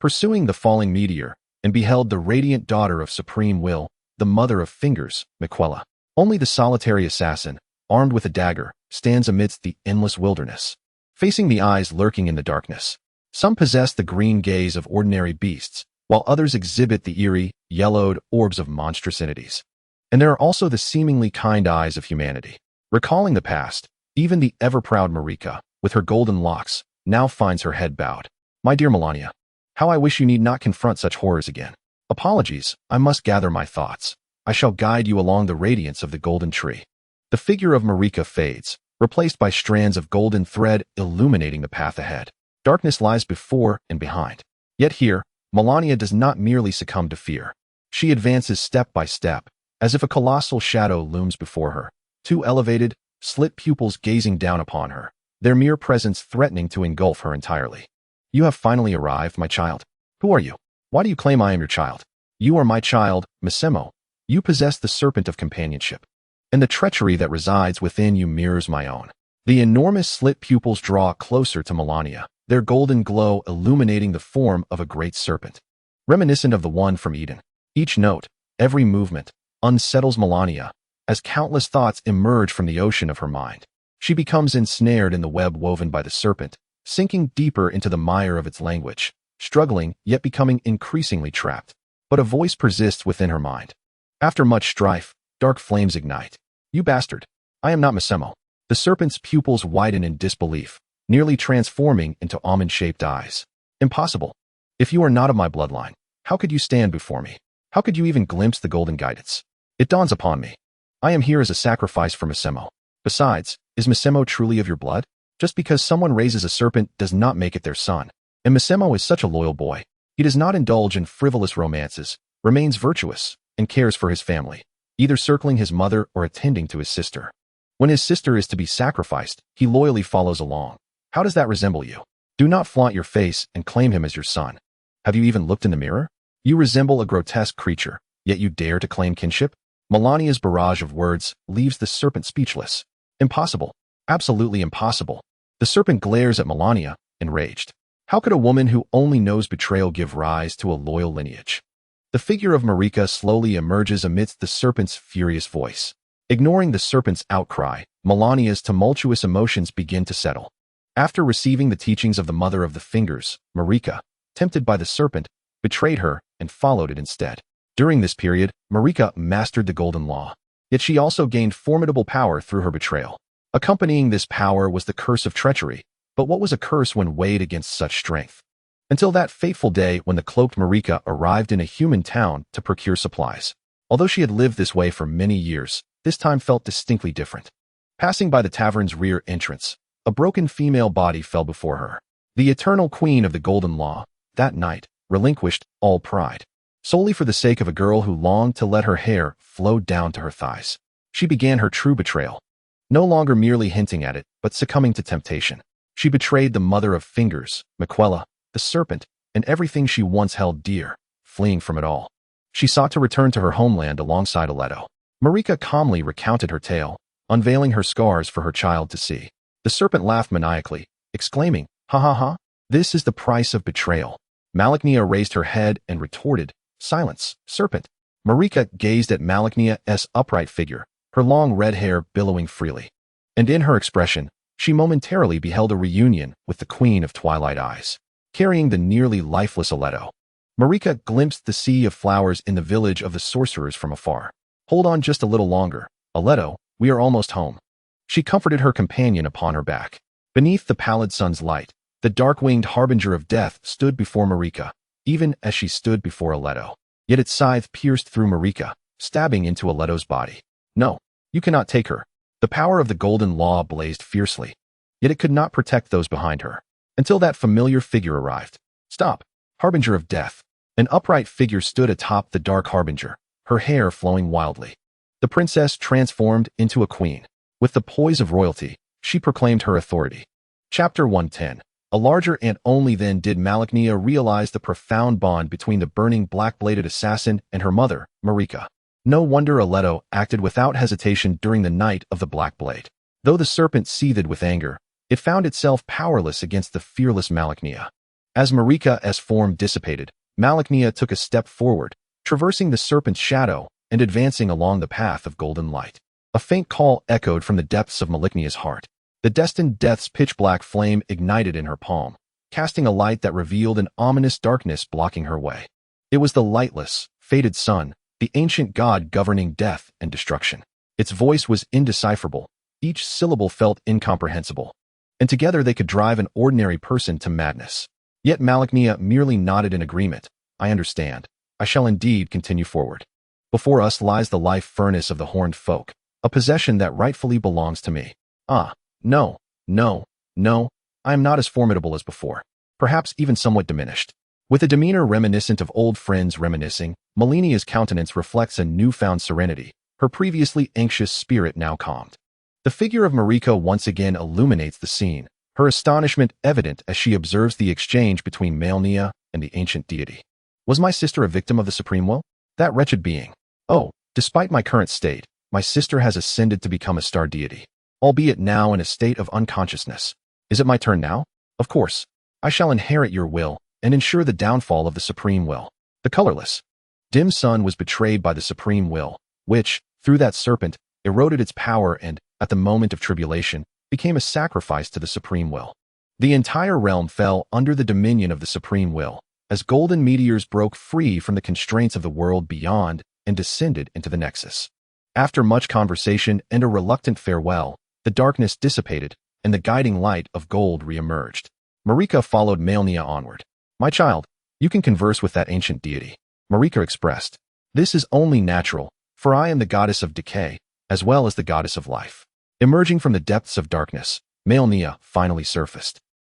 Pursuing the falling meteor, and beheld the radiant daughter of supreme will, the mother of fingers, Miquella. Only the solitary assassin, armed with a dagger, stands amidst the endless wilderness, facing the eyes lurking in the darkness. Some possess the green gaze of ordinary beasts, while others exhibit the eerie, yellowed orbs of monstrous entities. And there are also the seemingly kind eyes of humanity. Recalling the past, even the ever-proud Marika, with her golden locks, now finds her head bowed. My dear Malenia, how I wish you need not confront such horrors again. Apologies, I must gather my thoughts. I shall guide you along the radiance of the golden tree. The figure of Marika fades, replaced by strands of golden thread illuminating the path ahead. Darkness lies before and behind. Yet here, Malenia does not merely succumb to fear. She advances step by step, as if a colossal shadow looms before her, two elevated, slit pupils gazing down upon her, their mere presence threatening to engulf her entirely. You have finally arrived, my child. Who are you? Why do you claim I am your child? You are my child, Misemo. You possess the serpent of companionship, and the treachery that resides within you mirrors my own. The enormous slit pupils draw closer to Malenia, their golden glow illuminating the form of a great serpent, reminiscent of the one from Eden. Each note, every movement, unsettles Malenia, as countless thoughts emerge from the ocean of her mind. She becomes ensnared in the web woven by the serpent, sinking deeper into the mire of its language, struggling yet becoming increasingly trapped. But a voice persists within her mind. After much strife, dark flames ignite. You bastard! I am not Misemo. The serpent's pupils widen in disbelief, nearly transforming into almond-shaped eyes. Impossible. If you are not of my bloodline, how could you stand before me? How could you even glimpse the golden guidance? It dawns upon me. I am here as a sacrifice for Misemo. Besides, is Misemo truly of your blood? Just because someone raises a serpent does not make it their son. And Misemo is such a loyal boy. He does not indulge in frivolous romances, remains virtuous, and cares for his family, either circling his mother or attending to his sister. When his sister is to be sacrificed, he loyally follows along. How does that resemble you? Do not flaunt your face and claim him as your son. Have you even looked in the mirror? You resemble a grotesque creature, yet you dare to claim kinship? Malenia's barrage of words leaves the serpent speechless. Impossible. Absolutely impossible. The serpent glares at Malenia, enraged. How could a woman who only knows betrayal give rise to a loyal lineage? The figure of Marika slowly emerges amidst the serpent's furious voice. Ignoring the serpent's outcry, Malenia's tumultuous emotions begin to settle. After receiving the teachings of the mother of the fingers, Marika, tempted by the serpent, betrayed her and followed it instead. During this period, Marika mastered the golden law. Yet she also gained formidable power through her betrayal. Accompanying this power was the curse of treachery. But what was a curse when weighed against such strength? Until that fateful day when the cloaked Marika arrived in a human town to procure supplies. Although she had lived this way for many years, this time felt distinctly different. Passing by the tavern's rear entrance, a broken female body fell before her. The eternal queen of the golden law, that night, relinquished all pride, solely for the sake of a girl who longed to let her hair flow down to her thighs. She began her true betrayal, no longer merely hinting at it, but succumbing to temptation. She betrayed the mother of fingers, Miquella, the serpent, and everything she once held dear, fleeing from it all. She sought to return to her homeland alongside Aledo. Marika calmly recounted her tale, unveiling her scars for her child to see. The serpent laughed maniacally, exclaiming, "Ha ha ha, this is the price of betrayal." Malenia raised her head and retorted, "Silence, serpent." Marika gazed at Malenia's upright figure, her long red hair billowing freely. And in her expression, she momentarily beheld a reunion with the Queen of Twilight Eyes, carrying the nearly lifeless Aledo. Marika glimpsed the sea of flowers in the village of the sorcerers from afar. "Hold on just a little longer, Aledo, we are almost home." She comforted her companion upon her back. Beneath the pallid sun's light, the dark-winged harbinger of death stood before Marika, even as she stood before Aledo. Yet its scythe pierced through Marika, stabbing into Aledo's body. "No, you cannot take her." The power of the golden law blazed fiercely, yet it could not protect those behind her, until that familiar figure arrived. "Stop, harbinger of death." An upright figure stood atop the dark harbinger, her hair flowing wildly. The princess transformed into a queen. With the poise of royalty, she proclaimed her authority. Chapter 110. A larger and only then did Malenia realize the profound bond between the burning black-bladed assassin and her mother, Marika. No wonder Aledo acted without hesitation during the night of the Black Blade. Though the serpent seethed with anger, it found itself powerless against the fearless Malenia. As Marika's form dissipated, Malenia took a step forward, traversing the serpent's shadow and advancing along the path of golden light. A faint call echoed from the depths of Malenia's heart. The destined death's pitch-black flame ignited in her palm, casting a light that revealed an ominous darkness blocking her way. It was the lightless, fated sun, the ancient god governing death and destruction. Its voice was indecipherable, each syllable felt incomprehensible, and together they could drive an ordinary person to madness. Yet Malenia merely nodded in agreement. I understand. I shall indeed continue forward. Before us lies the life furnace of the horned folk, a possession that rightfully belongs to me. Ah, no, no, no, I am not as formidable as before, perhaps even somewhat diminished. With a demeanor reminiscent of old friends reminiscing, Malenia's countenance reflects a newfound serenity, her previously anxious spirit now calmed. The figure of Marika once again illuminates the scene, her astonishment evident as she observes the exchange between Malenia and the ancient deity. Was my sister a victim of the Supreme Will? That wretched being. Oh, despite my current state, my sister has ascended to become a star deity, albeit now in a state of unconsciousness. Is it my turn now? Of course. I shall inherit your will and ensure the downfall of the Supreme Will. The colorless, dim sun was betrayed by the Supreme Will, which, through that serpent, eroded its power and, at the moment of tribulation, became a sacrifice to the Supreme Will. The entire realm fell under the dominion of the Supreme Will, as golden meteors broke free from the constraints of the world beyond and descended into the Nexus. After much conversation and a reluctant farewell, the darkness dissipated, and the guiding light of gold re-emerged. Marika followed Malenia onward. My child, you can converse with that ancient deity, Marika expressed. This is only natural, for I am the goddess of decay, as well as the goddess of life. Emerging from the depths of darkness, Malenia finally surfaced,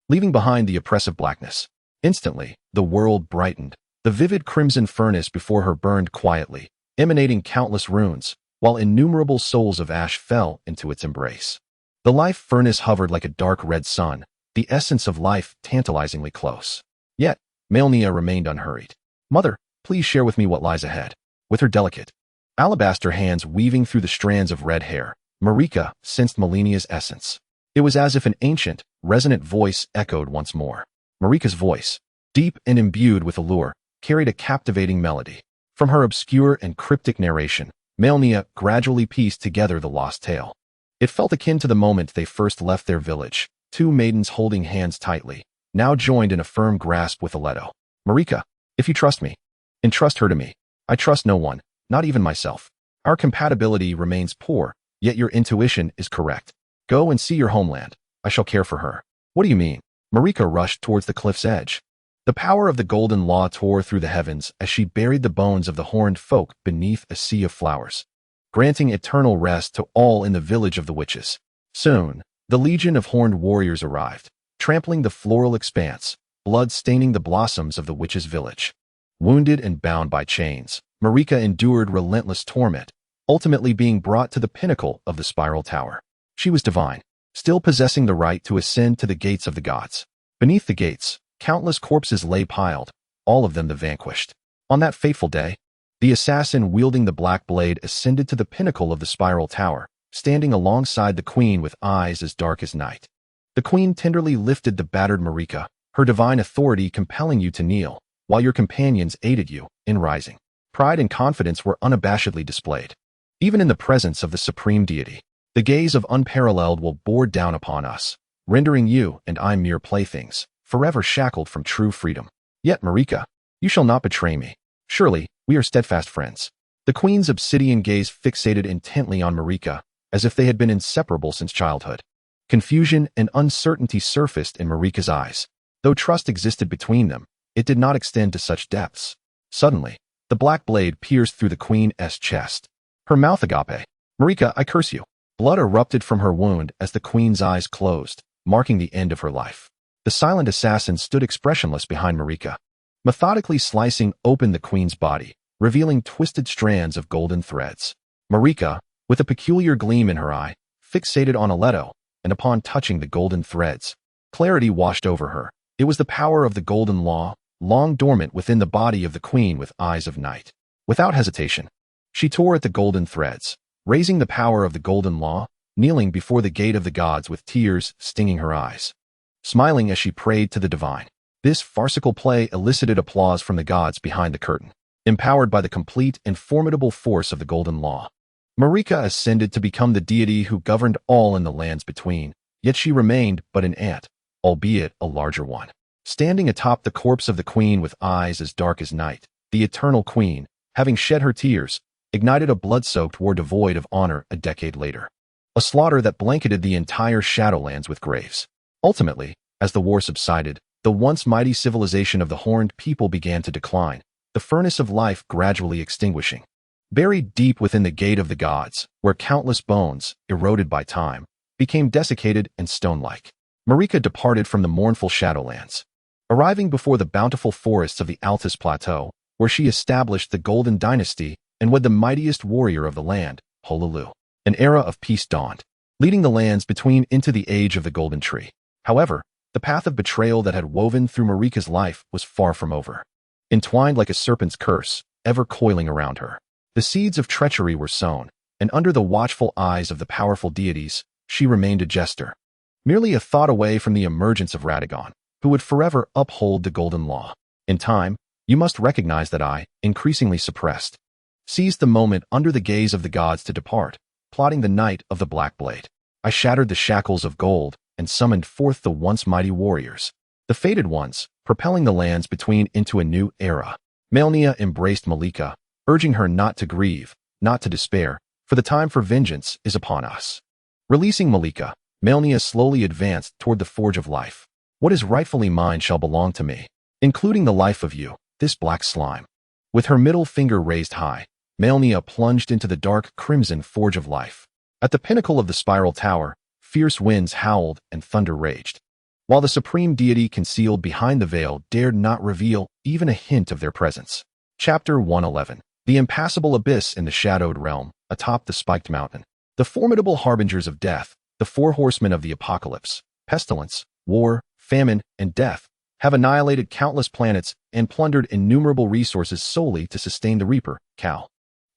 leaving behind the oppressive blackness. Instantly, the world brightened. The vivid crimson furnace before her burned quietly, emanating countless runes, while innumerable souls of ash fell into its embrace. The life furnace hovered like a dark red sun, the essence of life tantalizingly close. Yet, Malenia remained unhurried. Mother, please share with me what lies ahead. With her delicate, alabaster hands weaving through the strands of red hair, Marika sensed Malenia's essence. It was as if an ancient, resonant voice echoed once more. Marika's voice, deep and imbued with allure, carried a captivating melody. From her obscure and cryptic narration, Malenia gradually pieced together the lost tale. It felt akin to the moment they first left their village, two maidens holding hands tightly, now joined in a firm grasp with Aledo. Marika, if you trust me, entrust her to me. I trust no one, not even myself. Our compatibility remains poor, yet your intuition is correct. Go and see your homeland. I shall care for her. What do you mean? Marika rushed towards the cliff's edge. The power of the golden law tore through the heavens as she buried the bones of the horned folk beneath a sea of flowers, granting eternal rest to all in the village of the witches. Soon, the legion of horned warriors arrived, trampling the floral expanse, blood staining the blossoms of the witches' village. Wounded and bound by chains, Marika endured relentless torment, ultimately being brought to the pinnacle of the spiral tower. She was divine, still possessing the right to ascend to the gates of the gods. Beneath the gates, countless corpses lay piled, all of them the vanquished. On that fateful day, the assassin wielding the black blade ascended to the pinnacle of the spiral tower, standing alongside the queen with eyes as dark as night. The queen tenderly lifted the battered Marika, her divine authority compelling you to kneel, while your companions aided you in rising. Pride and confidence were unabashedly displayed. Even in the presence of the supreme deity, the gaze of unparalleled will bore down upon us, rendering you and I mere playthings, forever shackled from true freedom. Yet, Marika, you shall not betray me. Surely, we are steadfast friends. The queen's obsidian gaze fixated intently on Marika, as if they had been inseparable since childhood. Confusion and uncertainty surfaced in Marika's eyes. Though trust existed between them, it did not extend to such depths. Suddenly, the black blade pierced through the queen's chest. Her mouth agape. Marika, I curse you. Blood erupted from her wound as the queen's eyes closed, marking the end of her life. The silent assassin stood expressionless behind Marika, methodically slicing open the queen's body, revealing twisted strands of golden threads. Marika, with a peculiar gleam in her eye, fixated on Aledo, and upon touching the golden threads, clarity washed over her. It was the power of the golden law, long dormant within the body of the queen with eyes of night. Without hesitation, She tore at the golden threads, raising the power of the golden law, kneeling before the gate of the gods with tears stinging her eyes. Smiling as she prayed to the divine, this farcical play elicited applause from the gods behind the curtain. Empowered by the complete and formidable force of the golden law, Marika ascended to become the deity who governed all in the lands between, yet she remained but an ant, albeit a larger one. Standing atop the corpse of the queen with eyes as dark as night, the eternal queen, having shed her tears, ignited a blood-soaked war devoid of honor a decade later. A slaughter that blanketed the entire Shadowlands with graves. Ultimately, as the war subsided, the once mighty civilization of the Horned People began to decline, the furnace of life gradually extinguishing. Buried deep within the gate of the gods, where countless bones, eroded by time, became desiccated and stone-like, Marika departed from the mournful Shadowlands. Arriving before the bountiful forests of the Altus Plateau, where she established the Golden Dynasty and wed the mightiest warrior of the land, Holalu. An era of peace dawned, leading the lands between into the age of the Golden Tree. However, the path of betrayal that had woven through Marika's life was far from over. Entwined like a serpent's curse, ever coiling around her, the seeds of treachery were sown, and under the watchful eyes of the powerful deities, she remained a jester, merely a thought away from the emergence of Radahn, who would forever uphold the golden law. In time, you must recognize that I, increasingly suppressed, seized the moment under the gaze of the gods to depart, plotting the night of the Black Blade. I shattered the shackles of gold and summoned forth the once mighty warriors, the fated ones, propelling the lands between into a new era. Malenia embraced Malika, urging her not to grieve, not to despair, for the time for vengeance is upon us. Releasing Malika, Malenia slowly advanced toward the Forge of Life. What is rightfully mine shall belong to me, including the life of you, this black slime. With her middle finger raised high, Malenia plunged into the dark crimson Forge of Life. At the pinnacle of the spiral tower, fierce winds howled and thunder raged, while the supreme deity concealed behind the veil dared not reveal even a hint of their presence. Chapter 111. The impassable abyss in the shadowed realm, atop the spiked mountain. The formidable harbingers of death, the four horsemen of the apocalypse, pestilence, war, famine, and death, have annihilated countless planets and plundered innumerable resources solely to sustain the Reaper, Cal.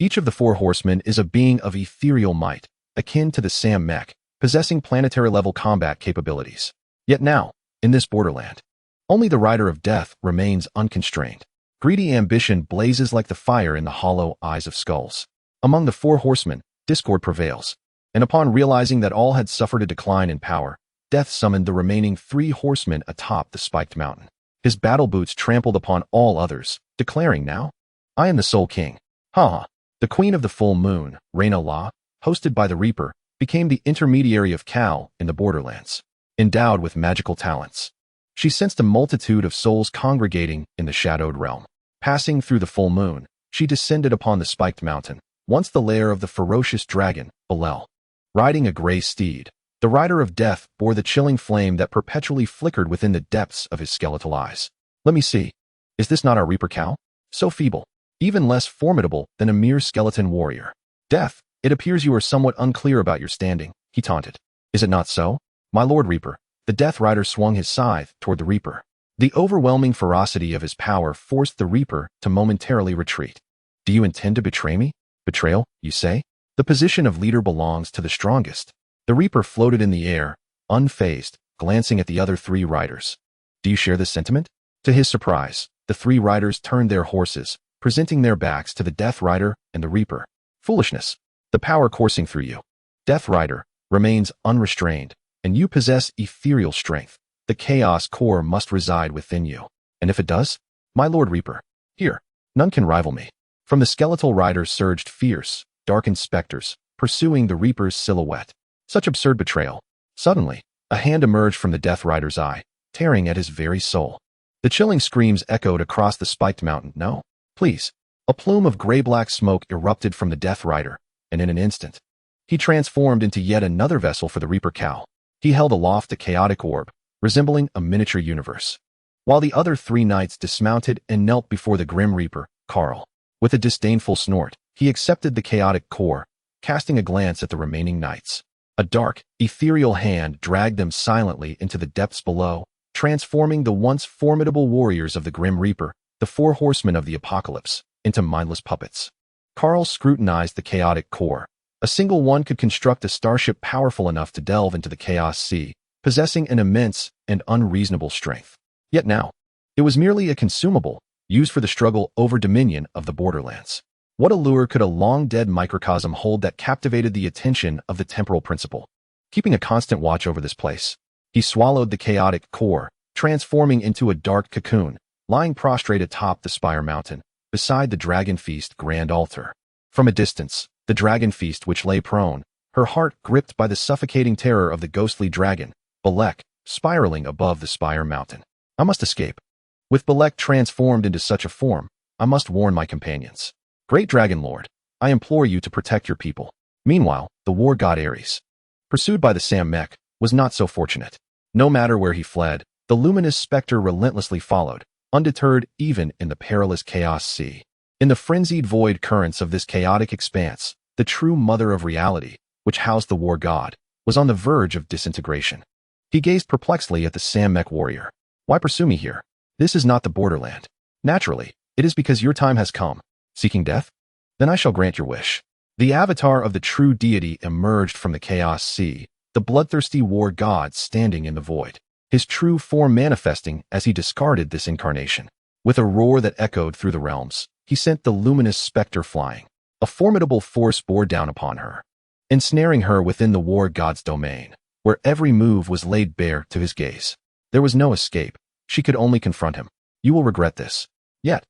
Each of the four horsemen is a being of ethereal might, akin to the Sam Mech, possessing planetary-level combat capabilities. Yet now, in this borderland, only the Rider of Death remains unconstrained. Greedy ambition blazes like the fire in the hollow eyes of skulls. Among the four horsemen, discord prevails, and upon realizing that all had suffered a decline in power, Death summoned the remaining three horsemen atop the spiked mountain. His battle boots trampled upon all others, declaring now, I am the sole king. Ha! The queen of the full moon, Reyna La, hosted by the Reaper, became the intermediary of Cal in the borderlands. Endowed with magical talents, she sensed a multitude of souls congregating in the shadowed realm. Passing through the full moon, she descended upon the spiked mountain, once the lair of the ferocious dragon, Belel. Riding a gray steed, the Rider of Death bore the chilling flame that perpetually flickered within the depths of his skeletal eyes. Let me see. Is this not our Reaper Cal? So feeble, even less formidable than a mere skeleton warrior. Death, it appears you are somewhat unclear about your standing, he taunted. Is it not so? My Lord Reaper. The Death Rider swung his scythe toward the Reaper. The overwhelming ferocity of his power forced the Reaper to momentarily retreat. Do you intend to betray me? Betrayal, you say? The position of leader belongs to the strongest. The Reaper floated in the air, unfazed, glancing at the other three riders. Do you share this sentiment? To his surprise, the three riders turned their horses, presenting their backs to the Death Rider and the Reaper. Foolishness. The power coursing through you, Death Rider, remains unrestrained, and you possess ethereal strength. The chaos core must reside within you. And if it does, my Lord Reaper, here, none can rival me. From the skeletal riders surged fierce, darkened specters, pursuing the Reaper's silhouette. Such absurd betrayal. Suddenly, a hand emerged from the Death Rider's eye, tearing at his very soul. The chilling screams echoed across the spiked mountain. No, please. A plume of gray-black smoke erupted from the Death Rider, and in an instant, he transformed into yet another vessel for the Reaper Cal. He held aloft a chaotic orb, resembling a miniature universe. While the other three knights dismounted and knelt before the Grim Reaper, Carl. With a disdainful snort, he accepted the chaotic core, casting a glance at the remaining knights. A dark, ethereal hand dragged them silently into the depths below, transforming the once formidable warriors of the Grim Reaper, the four horsemen of the apocalypse, into mindless puppets. Carl scrutinized the chaotic core. A single one could construct a starship powerful enough to delve into the chaos sea, possessing an immense and unreasonable strength. Yet now, it was merely a consumable, used for the struggle over dominion of the borderlands. What allure could a long-dead microcosm hold that captivated the attention of the temporal principle? Keeping a constant watch over this place, he swallowed the chaotic core, transforming into a dark cocoon, lying prostrate atop the Spire Mountain, beside the Dragon Feast grand altar. From a distance, the Dragon Feast which lay prone, her heart gripped by the suffocating terror of the ghostly dragon, Balek, spiraling above the Spire Mountain. I must escape. With Balek transformed into such a form, I must warn my companions. Great Dragon Lord, I implore you to protect your people. Meanwhile, the war god Ares, pursued by the Sam Mech, was not so fortunate. No matter where he fled, the luminous specter relentlessly followed, undeterred even in the perilous chaos sea. In the frenzied void currents of this chaotic expanse, the true mother of reality, which housed the war god, was on the verge of disintegration. He gazed perplexedly at the Sam Mech warrior. Why pursue me here? This is not the borderland. Naturally, it is because your time has come. Seeking death? Then I shall grant your wish. The avatar of the true deity emerged from the chaos sea, the bloodthirsty war god standing in the void, his true form manifesting as he discarded this incarnation. With a roar that echoed through the realms, he sent the luminous specter flying. A formidable force bore down upon her, ensnaring her within the war god's domain, where every move was laid bare to his gaze. There was no escape. She could only confront him. You will regret this. Yet,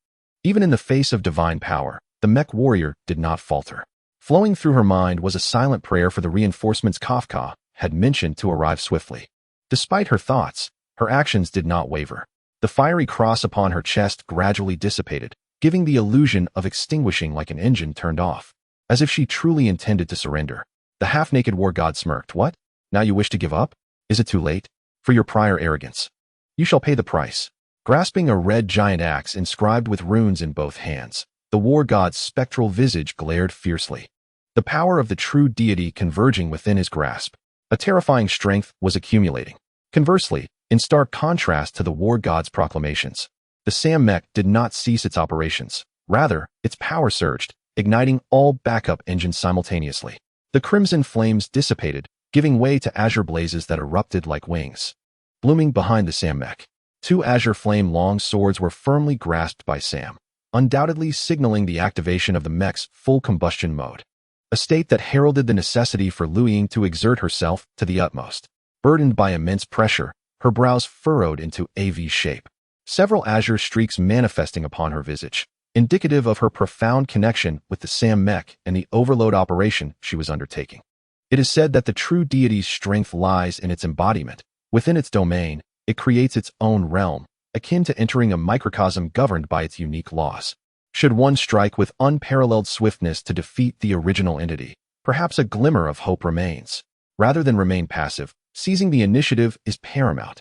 even in the face of divine power, the mech warrior did not falter. Flowing through her mind was a silent prayer for the reinforcements Kafka had mentioned to arrive swiftly. Despite her thoughts, her actions did not waver. The fiery cross upon her chest gradually dissipated, giving the illusion of extinguishing like an engine turned off, as if she truly intended to surrender. The half-naked war god smirked. What? Now you wish to give up? Is it too late? For your prior arrogance. You shall pay the price. Grasping a red giant axe inscribed with runes in both hands, the war god's spectral visage glared fiercely. The power of the true deity converging within his grasp. A terrifying strength was accumulating. Conversely, in stark contrast to the war god's proclamations, the Sam Mech did not cease its operations. Rather, its power surged, igniting all backup engines simultaneously. The crimson flames dissipated, giving way to azure blazes that erupted like wings. Blooming behind the Sam Mech, two azure flame-long swords were firmly grasped by Sam, undoubtedly signaling the activation of the mech's full combustion mode. A state that heralded the necessity for Liu Ying to exert herself to the utmost. Burdened by immense pressure, her brows furrowed into a V shape, several azure streaks manifesting upon her visage, indicative of her profound connection with the Sam Mech and the overload operation she was undertaking. It is said that the true deity's strength lies in its embodiment. Within its domain, it creates its own realm, akin to entering a microcosm governed by its unique laws. Should one strike with unparalleled swiftness to defeat the original entity, perhaps a glimmer of hope remains. Rather than remain passive, seizing the initiative is paramount.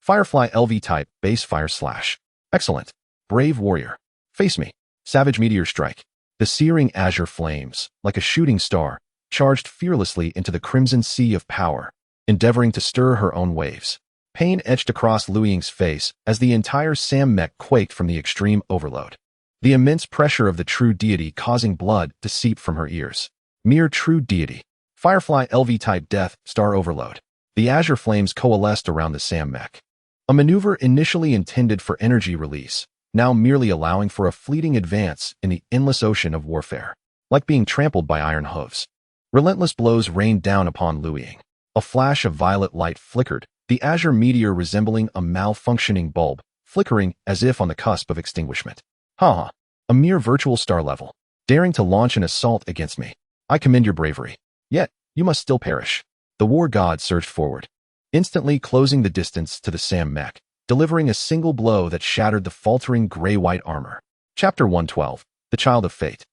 Firefly LV type, base fire slash. Excellent. Brave warrior. Face me. Savage meteor strike. The searing azure flames, like a shooting star, charged fearlessly into the crimson sea of power, endeavoring to stir her own waves. Pain etched across Liu Ying's face as the entire Sam Mech quaked from the extreme overload. The immense pressure of the true deity causing blood to seep from her ears. Mere true deity. Firefly LV type death, star overload. The azure flames coalesced around the Sam Mech. A maneuver initially intended for energy release, now merely allowing for a fleeting advance in the endless ocean of warfare. Like being trampled by iron hooves. Relentless blows rained down upon Liu Ying. A flash of violet light flickered, the azure meteor resembling a malfunctioning bulb, flickering as if on the cusp of extinguishment. A mere virtual star level, daring to launch an assault against me. I commend your bravery. Yet, you must still perish. The war god surged forward, instantly closing the distance to the Sam Mech, delivering a single blow that shattered the faltering gray-white armor. Chapter 112, The Child of Fate.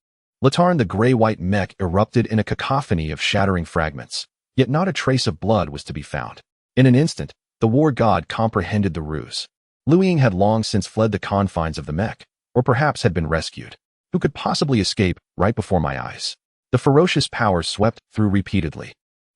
Latarn the gray-white mech erupted in a cacophony of shattering fragments, yet not a trace of blood was to be found. In an instant, the war god comprehended the ruse. Liu Ying had long since fled the confines of the mech, or perhaps had been rescued. Who could possibly escape right before my eyes? The ferocious power swept through repeatedly,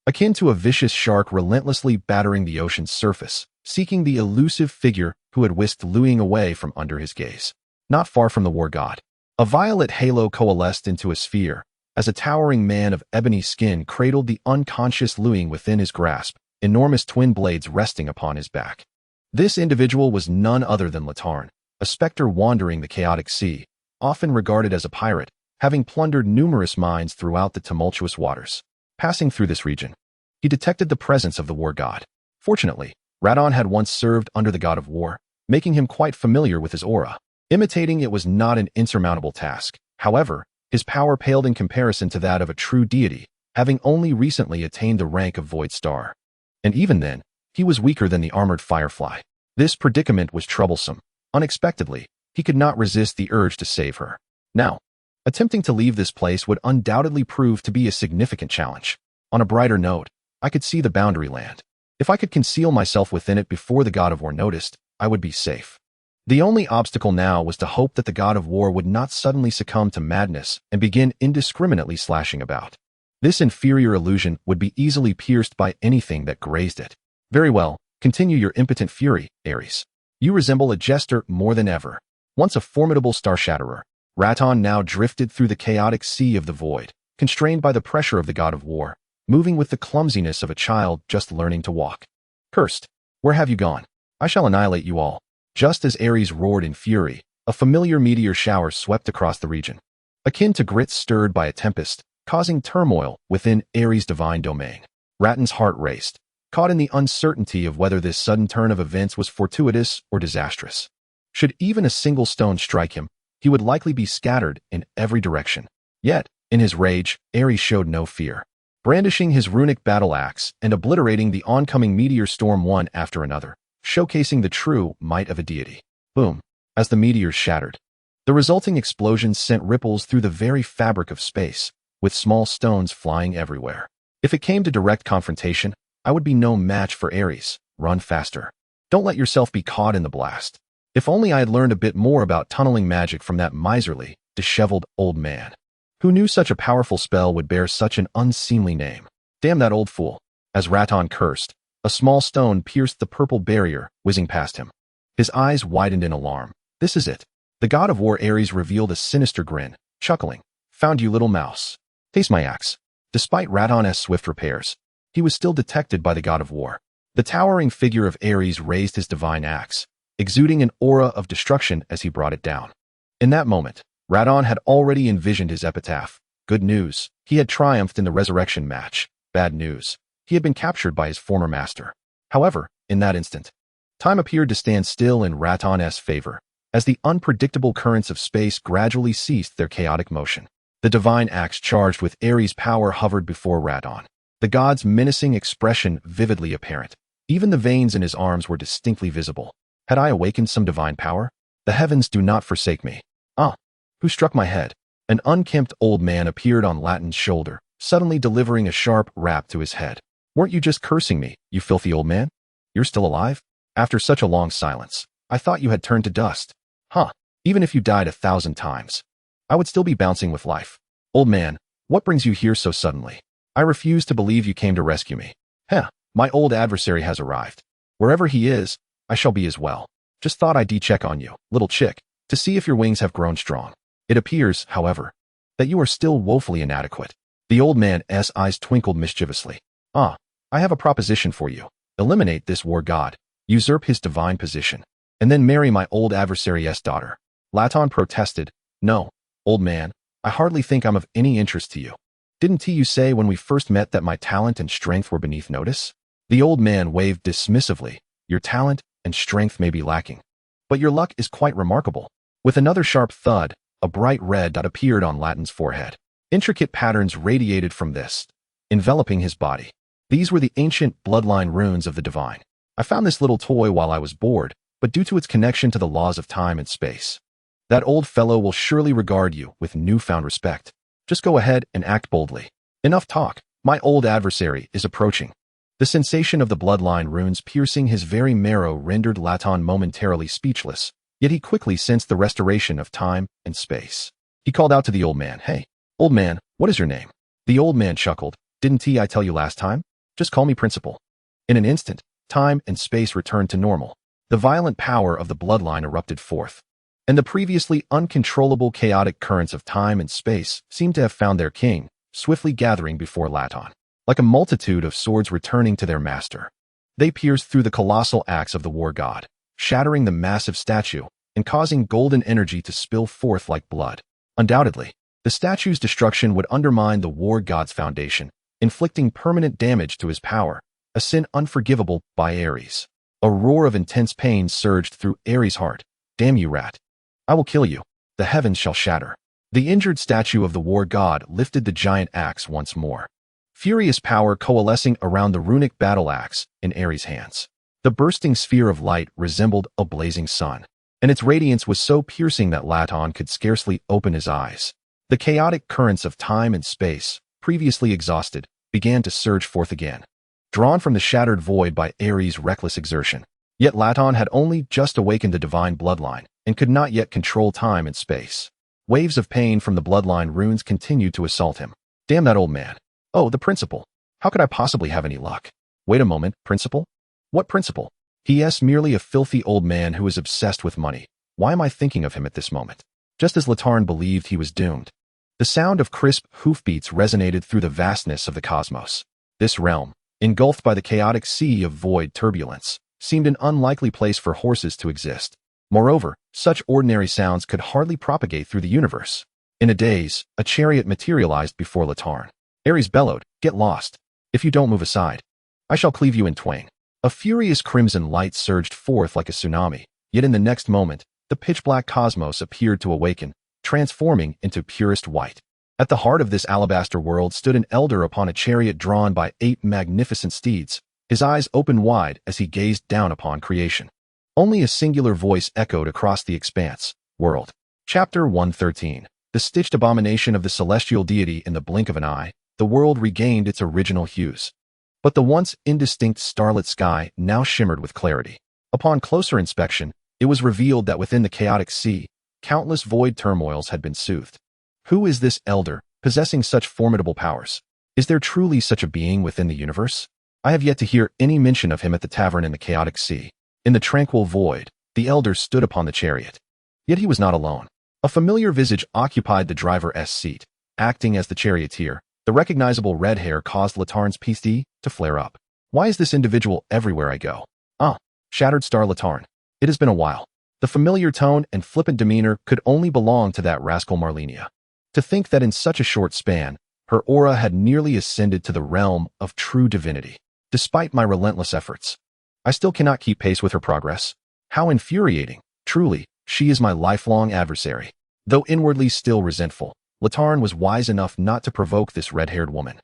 akin to a vicious shark relentlessly battering the ocean's surface, seeking the elusive figure who had whisked Liu Ying away from under his gaze. Not far from the war god, A violet halo coalesced into a sphere, as a towering man of ebony skin cradled the unconscious Luing within his grasp, enormous twin blades resting upon his back. This individual was none other than Radahn, a specter wandering the chaotic sea, often regarded as a pirate, having plundered numerous mines throughout the tumultuous waters. Passing through this region, he detected the presence of the war god. Fortunately, Radahn had once served under the god of war, making him quite familiar with his aura. Imitating it was not an insurmountable task. However, his power paled in comparison to that of a true deity, having only recently attained the rank of Void Star. And even then, he was weaker than the armored firefly. This predicament was troublesome. Unexpectedly, he could not resist the urge to save her. Now, attempting to leave this place would undoubtedly prove to be a significant challenge. On a brighter note, I could see the boundary land. If I could conceal myself within it before the god of war noticed, I would be safe. The only obstacle now was to hope that the god of war would not suddenly succumb to madness and begin indiscriminately slashing about. This inferior illusion would be easily pierced by anything that grazed it. Very well, continue your impotent fury, Ares. You resemble a jester more than ever. Once a formidable star-shatterer, Radahn now drifted through the chaotic sea of the void, constrained by the pressure of the god of war, moving with the clumsiness of a child just learning to walk. Cursed, where have you gone? I shall annihilate you all. Just as Ares roared in fury, a familiar meteor shower swept across the region. Akin to grits stirred by a tempest, causing turmoil within Ares' divine domain. Radhahn's heart raced, caught in the uncertainty of whether this sudden turn of events was fortuitous or disastrous. Should even a single stone strike him, he would likely be scattered in every direction. Yet, in his rage, Ares showed no fear. Brandishing his runic battle axe and obliterating the oncoming meteor storm one after another, showcasing the true might of a deity. Boom! As the meteors shattered, the resulting explosions sent ripples through the very fabric of space, with small stones flying everywhere. If it came to direct confrontation, I would be no match for Ares. Run faster. Don't let yourself be caught in the blast. If only I had learned a bit more about tunneling magic from that miserly, disheveled old man. Who knew such a powerful spell would bear such an unseemly name? Damn that old fool. As Radahn cursed, a small stone pierced the purple barrier, whizzing past him. His eyes widened in alarm. This is it. The god of war Ares revealed a sinister grin, chuckling. Found you, little mouse. Taste my axe. Despite Radahn's swift repairs, he was still detected by the god of war. The towering figure of Ares raised his divine axe, exuding an aura of destruction as he brought it down. In that moment, Radahn had already envisioned his epitaph. Good news, he had triumphed in the resurrection match. Bad news, he had been captured by his former master. However, in that instant, time appeared to stand still in Radahn's favor, as the unpredictable currents of space gradually ceased their chaotic motion. The divine axe charged with Ares' power hovered before Radahn, the god's menacing expression vividly apparent. Even the veins in his arms were distinctly visible. Had I awakened some divine power? The heavens do not forsake me. Ah! Who struck my head? An unkempt old man appeared on Latin's shoulder, suddenly delivering a sharp rap to his head. Weren't you just cursing me, you filthy old man? You're still alive? After such a long silence, I thought you had turned to dust. Huh, even if you died 1,000 times, I would still be bouncing with life. Old man, what brings you here so suddenly? I refuse to believe you came to rescue me. Heh, my old adversary has arrived. Wherever he is, I shall be as well. Just thought I'd check on you, little chick, to see if your wings have grown strong. It appears, however, that you are still woefully inadequate. The old man's eyes twinkled mischievously. Ah, I have a proposition for you. Eliminate this war god, usurp his divine position, and then marry my old adversary's daughter. Radahn protested. No, old man, I hardly think I'm of any interest to you. Didn't you say when we first met that my talent and strength were beneath notice? The old man waved dismissively. Your talent and strength may be lacking, but your luck is quite remarkable. With another sharp thud, a bright red dot appeared on Latin's forehead. Intricate patterns radiated from this, enveloping his body. These were the ancient bloodline runes of the divine. I found this little toy while I was bored, but due to its connection to the laws of time and space, that old fellow will surely regard you with newfound respect. Just go ahead and act boldly. Enough talk. My old adversary is approaching. The sensation of the bloodline runes piercing his very marrow rendered Radahn momentarily speechless, yet he quickly sensed the restoration of time and space. He called out to the old man, Hey, old man, what is your name? The old man chuckled. Didn't I tell you last time? Just call me Principal. In an instant, time and space returned to normal. The violent power of the bloodline erupted forth. and the previously uncontrollable chaotic currents of time and space seemed to have found their king, swiftly gathering before Radahn. Like a multitude of swords returning to their master, they pierced through the colossal axe of the war god, shattering the massive statue and causing golden energy to spill forth like blood. Undoubtedly, the statue's destruction would undermine the war god's foundation, inflicting permanent damage to his power, a sin unforgivable by Ares. A roar of intense pain surged through Ares' heart. Damn you, rat. I will kill you. The heavens shall shatter. The injured statue of the war god lifted the giant axe once more, furious power coalescing around the runic battle axe in Ares' hands. The bursting sphere of light resembled a blazing sun, and its radiance was so piercing that Radahn could scarcely open his eyes. The chaotic currents of time and space, previously exhausted, began to surge forth again, drawn from the shattered void by Ares' reckless exertion. Yet Radahn had only just awakened the divine bloodline and could not yet control time and space. Waves of pain from the bloodline runes continued to assault him. Damn that old man. Oh, the principal. How could I possibly have any luck? Wait a moment, principal? What principal? He is merely a filthy old man who is obsessed with money. Why am I thinking of him at this moment? Just as Radahn believed he was doomed, the sound of crisp hoofbeats resonated through the vastness of the cosmos. This realm, engulfed by the chaotic sea of void turbulence, seemed an unlikely place for horses to exist. Moreover, such ordinary sounds could hardly propagate through the universe. In a daze, a chariot materialized before Radahn. Ares bellowed, "Get lost. If you don't move aside, I shall cleave you in twain." A furious crimson light surged forth like a tsunami, yet in the next moment, the pitch-black cosmos appeared to awaken, transforming into purest white. At the heart of this alabaster world stood an elder upon a chariot drawn by 8 magnificent steeds, his eyes open wide as he gazed down upon creation. Only a singular voice echoed across the expanse. World. Chapter 113. The stitched abomination of the celestial deity. In the blink of an eye, the world regained its original hues. But the once indistinct starlit sky now shimmered with clarity. Upon closer inspection, it was revealed that within the chaotic sea, countless void turmoils had been soothed. Who is this elder, possessing such formidable powers? Is there truly such a being within the universe? I have yet to hear any mention of him at the tavern in the chaotic sea. In the tranquil void, the elder stood upon the chariot. Yet he was not alone. A familiar visage occupied the driver's seat. Acting as the charioteer, the recognizable red hair caused Latarn's PSD to flare up. Why is this individual everywhere I go? Ah, shattered star Latarn. It has been a while. The familiar tone and flippant demeanor could only belong to that rascal Malenia. To think that in such a short span, her aura had nearly ascended to the realm of true divinity. Despite my relentless efforts, I still cannot keep pace with her progress. How infuriating. Truly, she is my lifelong adversary. Though inwardly still resentful, Latarn was wise enough not to provoke this red-haired woman,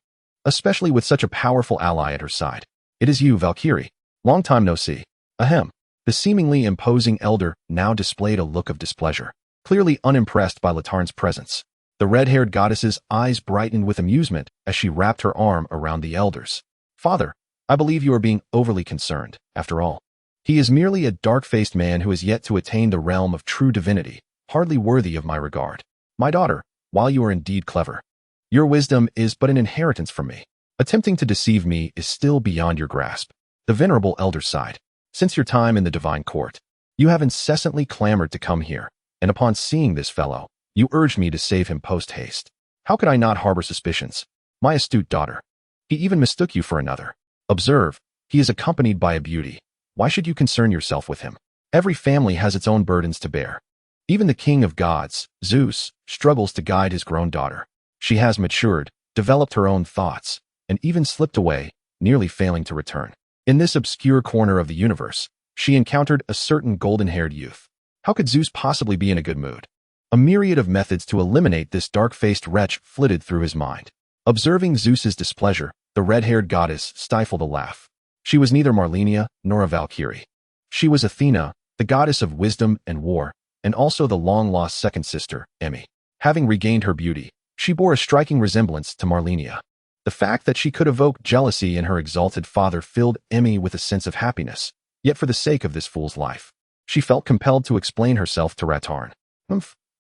especially with such a powerful ally at her side. It is you, Valkyrie. Long time no see. Ahem. The seemingly imposing elder now displayed a look of displeasure, clearly unimpressed by Latarn's presence. The red-haired goddess's eyes brightened with amusement as she wrapped her arm around the elder's. Father, I believe you are being overly concerned, after all. He is merely a dark-faced man who has yet to attain the realm of true divinity, hardly worthy of my regard. My daughter, while you are indeed clever, your wisdom is but an inheritance from me. Attempting to deceive me is still beyond your grasp. The venerable elder sighed. Since your time in the divine court, you have incessantly clamored to come here, and upon seeing this fellow, you urged me to save him post-haste. How could I not harbor suspicions? My astute daughter. He even mistook you for another. Observe, he is accompanied by a beauty. Why should you concern yourself with him? Every family has its own burdens to bear. Even the king of gods, Zeus, struggles to guide his grown daughter. She has matured, developed her own thoughts, and even slipped away, nearly failing to return. In this obscure corner of the universe, she encountered a certain golden-haired youth. How could Zeus possibly be in a good mood? A myriad of methods to eliminate this dark-faced wretch flitted through his mind. Observing Zeus's displeasure, the red-haired goddess stifled a laugh. She was neither Malenia nor a Valkyrie. She was Athena, the goddess of wisdom and war, and also the long-lost second sister, Emmy. Having regained her beauty, she bore a striking resemblance to Malenia. The fact that she could evoke jealousy in her exalted father filled Emmy with a sense of happiness, yet for the sake of this fool's life, she felt compelled to explain herself to Radahn.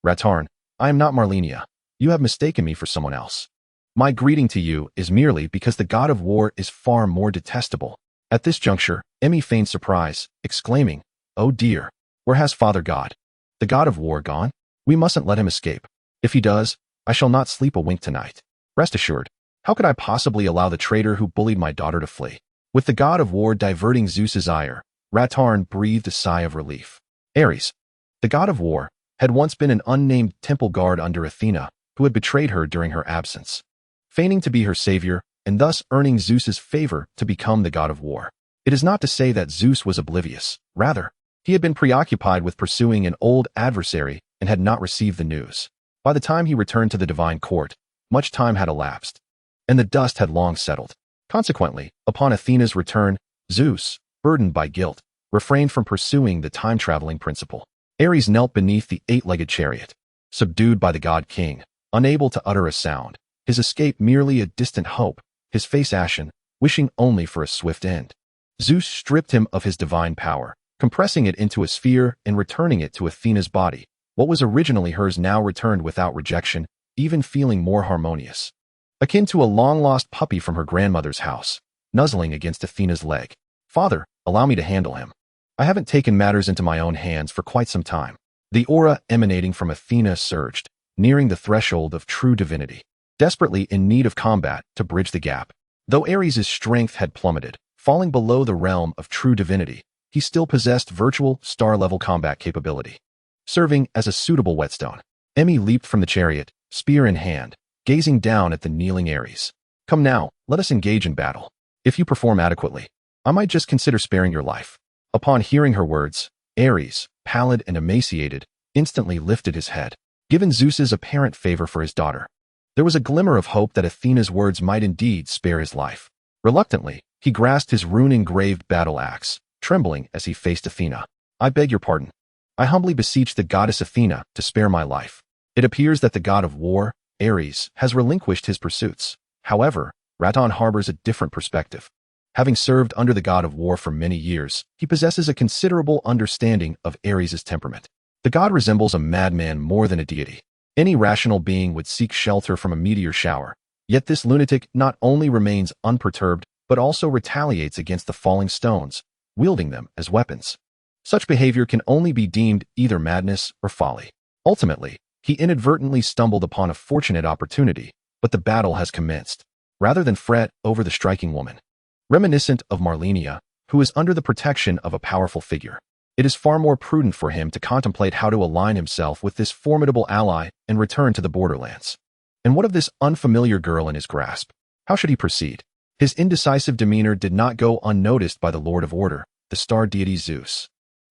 Radahn, I am not Malenia. You have mistaken me for someone else. My greeting to you is merely because the god of war is far more detestable. At this juncture, Emmy feigned surprise, exclaiming, "Oh dear, where has Father God The god of war gone? We mustn't let him escape. If he does, I shall not sleep a wink tonight. Rest assured, how could I possibly allow the traitor who bullied my daughter to flee? With the god of war diverting Zeus's ire, Radahn breathed a sigh of relief. Ares, the god of war, had once been an unnamed temple guard under Athena, who had betrayed her during her absence, feigning to be her savior and thus earning Zeus's favor to become the god of war. It is not to say that Zeus was oblivious. Rather, he had been preoccupied with pursuing an old adversary and had not received the news. By the time he returned to the divine court, much time had elapsed, and the dust had long settled. Consequently, upon Athena's return, Zeus, burdened by guilt, refrained from pursuing the time-traveling principle. Ares knelt beneath the eight-legged chariot, subdued by the god-king, unable to utter a sound, his escape merely a distant hope, his face ashen, wishing only for a swift end. Zeus stripped him of his divine power, compressing it into a sphere and returning it to Athena's body. What was originally hers now returned without rejection, even feeling more harmonious. Akin to a long-lost puppy from her grandmother's house, nuzzling against Athena's leg. Father, allow me to handle him. I haven't taken matters into my own hands for quite some time. The aura emanating from Athena surged, nearing the threshold of true divinity, desperately in need of combat to bridge the gap. Though Ares' strength had plummeted, falling below the realm of true divinity, he still possessed virtual, star-level combat capability. Serving as a suitable whetstone, Emmy leaped from the chariot, spear in hand, gazing down at the kneeling Ares. Come now, let us engage in battle. If you perform adequately, I might just consider sparing your life. Upon hearing her words, Ares, pallid and emaciated, instantly lifted his head. Given Zeus's apparent favor for his daughter, there was a glimmer of hope that Athena's words might indeed spare his life. Reluctantly, he grasped his rune-engraved battle axe, trembling as he faced Athena. I beg your pardon. I humbly beseech the goddess Athena to spare my life. It appears that the god of war, Ares, has relinquished his pursuits. However, Radahn harbors a different perspective. Having served under the god of war for many years, he possesses a considerable understanding of Ares' temperament. The god resembles a madman more than a deity. Any rational being would seek shelter from a meteor shower, yet this lunatic not only remains unperturbed, but also retaliates against the falling stones, wielding them as weapons. Such behavior can only be deemed either madness or folly. Ultimately, he inadvertently stumbled upon a fortunate opportunity, but the battle has commenced. Rather than fret over the striking woman, reminiscent of Malenia, who is under the protection of a powerful figure, it is far more prudent for him to contemplate how to align himself with this formidable ally and return to the borderlands. And what of this unfamiliar girl in his grasp? How should he proceed? His indecisive demeanor did not go unnoticed by the Lord of Order, the star deity Zeus,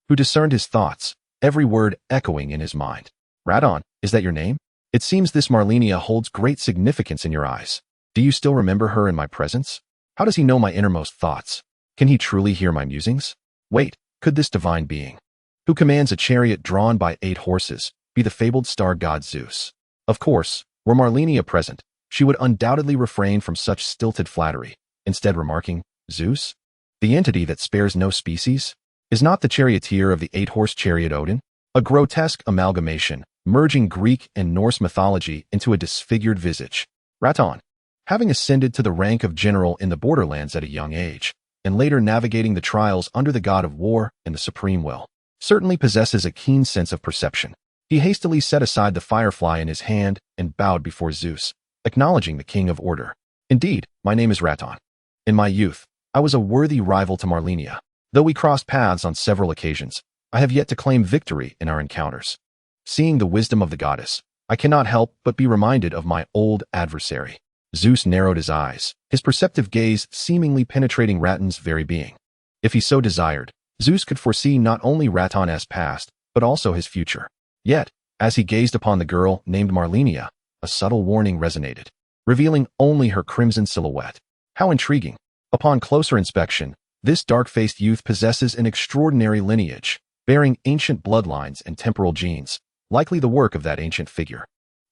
who discerned his thoughts, every word echoing in his mind. Radahn, is that your name? It seems this Malenia holds great significance in your eyes. Do you still remember her in my presence? How does he know my innermost thoughts? Can he truly hear my musings? Wait, could this divine being, who commands a chariot drawn by 8 horses, be the fabled star god Zeus? Of course, were Malenia present, she would undoubtedly refrain from such stilted flattery, instead remarking, Zeus? The entity that spares no species? Is not the charioteer of the 8-horse chariot Odin? A grotesque amalgamation, merging Greek and Norse mythology into a disfigured visage. Radahn, having ascended to the rank of general in the borderlands at a young age, and later navigating the trials under the god of war and the supreme will, certainly possesses a keen sense of perception. He hastily set aside the firefly in his hand and bowed before Zeus, acknowledging the king of order. Indeed, my name is Radahn. In my youth, I was a worthy rival to Malenia. Though we crossed paths on several occasions, I have yet to claim victory in our encounters. Seeing the wisdom of the goddess, I cannot help but be reminded of my old adversary. Zeus narrowed his eyes, his perceptive gaze seemingly penetrating Radahn's very being. If he so desired, Zeus could foresee not only Radahn's past, but also his future. Yet, as he gazed upon the girl named Malenia, a subtle warning resonated, revealing only her crimson silhouette. How intriguing! Upon closer inspection, this dark-faced youth possesses an extraordinary lineage, bearing ancient bloodlines and temporal genes, likely the work of that ancient figure.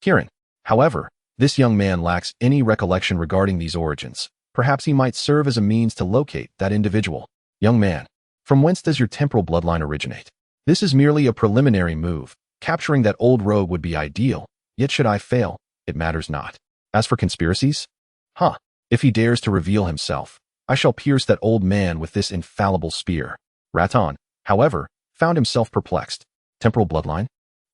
Kiran. However, this young man lacks any recollection regarding these origins. Perhaps he might serve as a means to locate that individual. Young man, from whence does your temporal bloodline originate? This is merely a preliminary move. Capturing that old rogue would be ideal, yet should I fail, it matters not. As for conspiracies? If he dares to reveal himself, I shall pierce that old man with this infallible spear. Radahn, however, found himself perplexed. Temporal bloodline?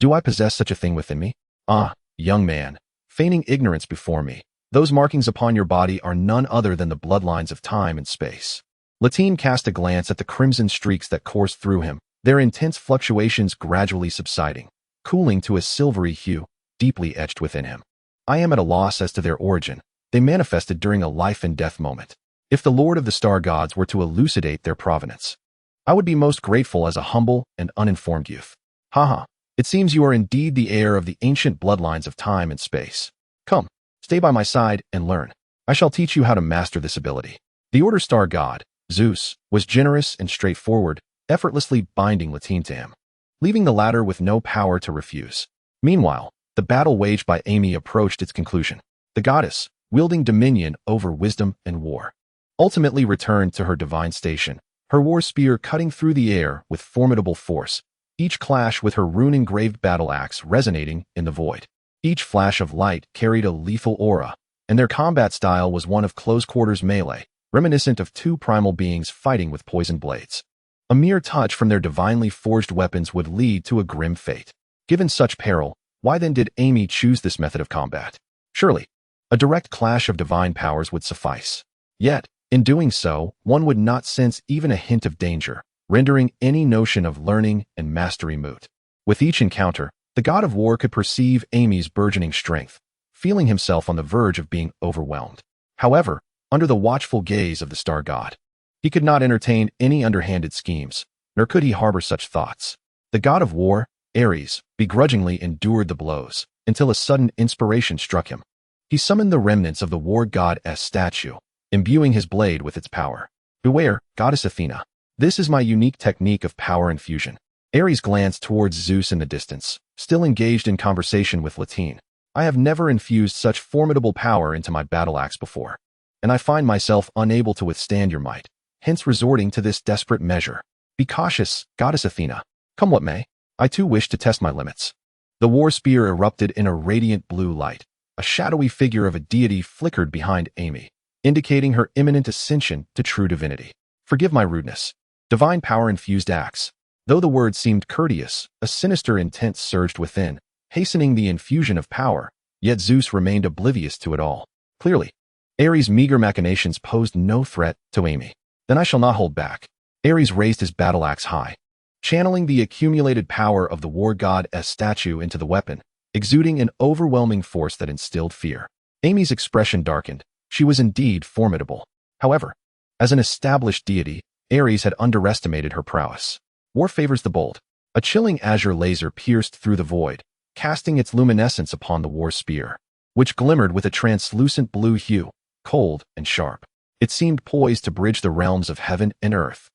Do I possess such a thing within me? Ah, young man, feigning ignorance before me. Those markings upon your body are none other than the bloodlines of time and space. Latine cast a glance at the crimson streaks that coursed through him, their intense fluctuations gradually subsiding, cooling to a silvery hue, deeply etched within him. I am at a loss as to their origin. They manifested during a life-and-death moment. If the Lord of the Star Gods were to elucidate their provenance, I would be most grateful as a humble and uninformed youth. Haha, it seems you are indeed the heir of the ancient bloodlines of time and space. Come, stay by my side and learn. I shall teach you how to master this ability. The Order Star God, Zeus, was generous and straightforward, effortlessly binding Latine to him, leaving the latter with no power to refuse. Meanwhile, the battle waged by Amy approached its conclusion. The goddess, wielding dominion over wisdom and war, ultimately returned to her divine station, her war spear cutting through the air with formidable force, each clash with her rune-engraved battle axe resonating in the void. Each flash of light carried a lethal aura, and their combat style was one of close-quarters melee, reminiscent of two primal beings fighting with poisoned blades. A mere touch from their divinely forged weapons would lead to a grim fate. Given such peril, why then did Amy choose this method of combat? Surely, a direct clash of divine powers would suffice. Yet, in doing so, one would not sense even a hint of danger, rendering any notion of learning and mastery moot. With each encounter, the god of war could perceive Amy's burgeoning strength, feeling himself on the verge of being overwhelmed. However, under the watchful gaze of the star god, he could not entertain any underhanded schemes, nor could he harbor such thoughts. The god of war, Ares, begrudgingly endured the blows, until a sudden inspiration struck him. He summoned the remnants of the war god's statue, imbuing his blade with its power. Beware, goddess Athena. This is my unique technique of power infusion. Ares glanced towards Zeus in the distance, still engaged in conversation with Latine. I have never infused such formidable power into my battle axe before, and I find myself unable to withstand your might, hence resorting to this desperate measure. Be cautious, goddess Athena. Come what may, I too wish to test my limits. The war spear erupted in a radiant blue light. A shadowy figure of a deity flickered behind Amy, indicating her imminent ascension to true divinity. Forgive my rudeness. Divine power-infused axe. Though the word seemed courteous, a sinister intent surged within, hastening the infusion of power, yet Zeus remained oblivious to it all. Clearly, Ares' meager machinations posed no threat to Amy. Then I shall not hold back. Ares raised his battle axe high, channeling the accumulated power of the war god's statue into the weapon, exuding an overwhelming force that instilled fear. Amy's expression darkened. She was indeed formidable. However, as an established deity, Ares had underestimated her prowess. War favors the bold. A chilling azure laser pierced through the void, casting its luminescence upon the war spear, which glimmered with a translucent blue hue, cold and sharp. It seemed poised to bridge the realms of heaven and earth.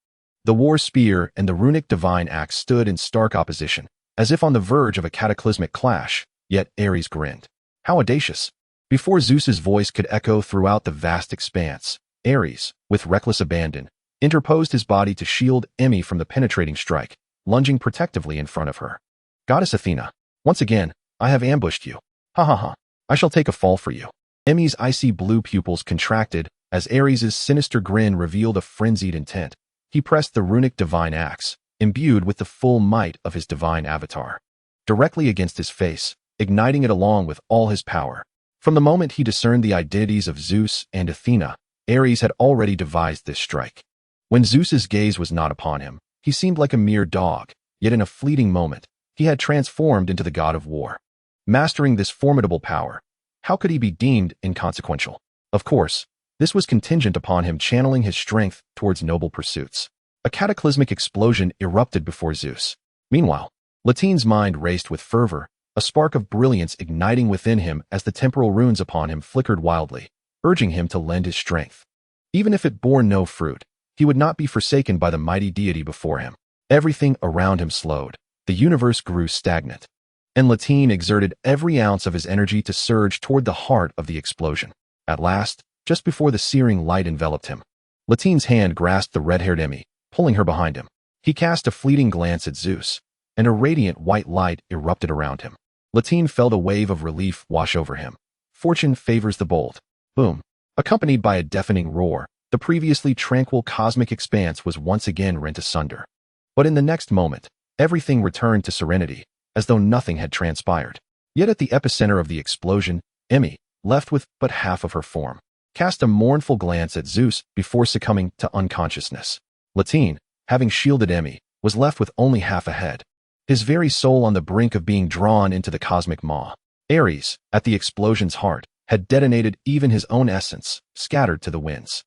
The war spear and the runic divine axe stood in stark opposition, as if on the verge of a cataclysmic clash, yet Ares grinned. How audacious! Before Zeus's voice could echo throughout the vast expanse, Ares, with reckless abandon, interposed his body to shield Amy from the penetrating strike, lunging protectively in front of her. Goddess Athena, once again, I have ambushed you. Ha ha ha. I shall take a fall for you. Amy's icy blue pupils contracted as Ares' sinister grin revealed a frenzied intent. He pressed the runic divine axe, imbued with the full might of his divine avatar, directly against his face, igniting it along with all his power. From the moment he discerned the identities of Zeus and Athena, Ares had already devised this strike. When Zeus's gaze was not upon him, he seemed like a mere dog, yet in a fleeting moment, he had transformed into the god of war. Mastering this formidable power, how could he be deemed inconsequential? Of course, this was contingent upon him channeling his strength towards noble pursuits. A cataclysmic explosion erupted before Zeus. Meanwhile, Latine's mind raced with fervor, a spark of brilliance igniting within him as the temporal runes upon him flickered wildly, urging him to lend his strength. Even if it bore no fruit, he would not be forsaken by the mighty deity before him. Everything around him slowed. The universe grew stagnant, and Latine exerted every ounce of his energy to surge toward the heart of the explosion. At last, just before the searing light enveloped him, Latine's hand grasped the red-haired Emmy, pulling her behind him. He cast a fleeting glance at Zeus, and a radiant white light erupted around him. Latine felt a wave of relief wash over him. Fortune favors the bold. Boom. Accompanied by a deafening roar, the previously tranquil cosmic expanse was once again rent asunder. But in the next moment, everything returned to serenity, as though nothing had transpired. Yet at the epicenter of the explosion, Emmy, left with but half of her form, cast a mournful glance at Zeus before succumbing to unconsciousness. Latine, having shielded Emmy, was left with only half a head, his very soul on the brink of being drawn into the cosmic maw. Ares, at the explosion's heart, had detonated even his own essence, scattered to the winds.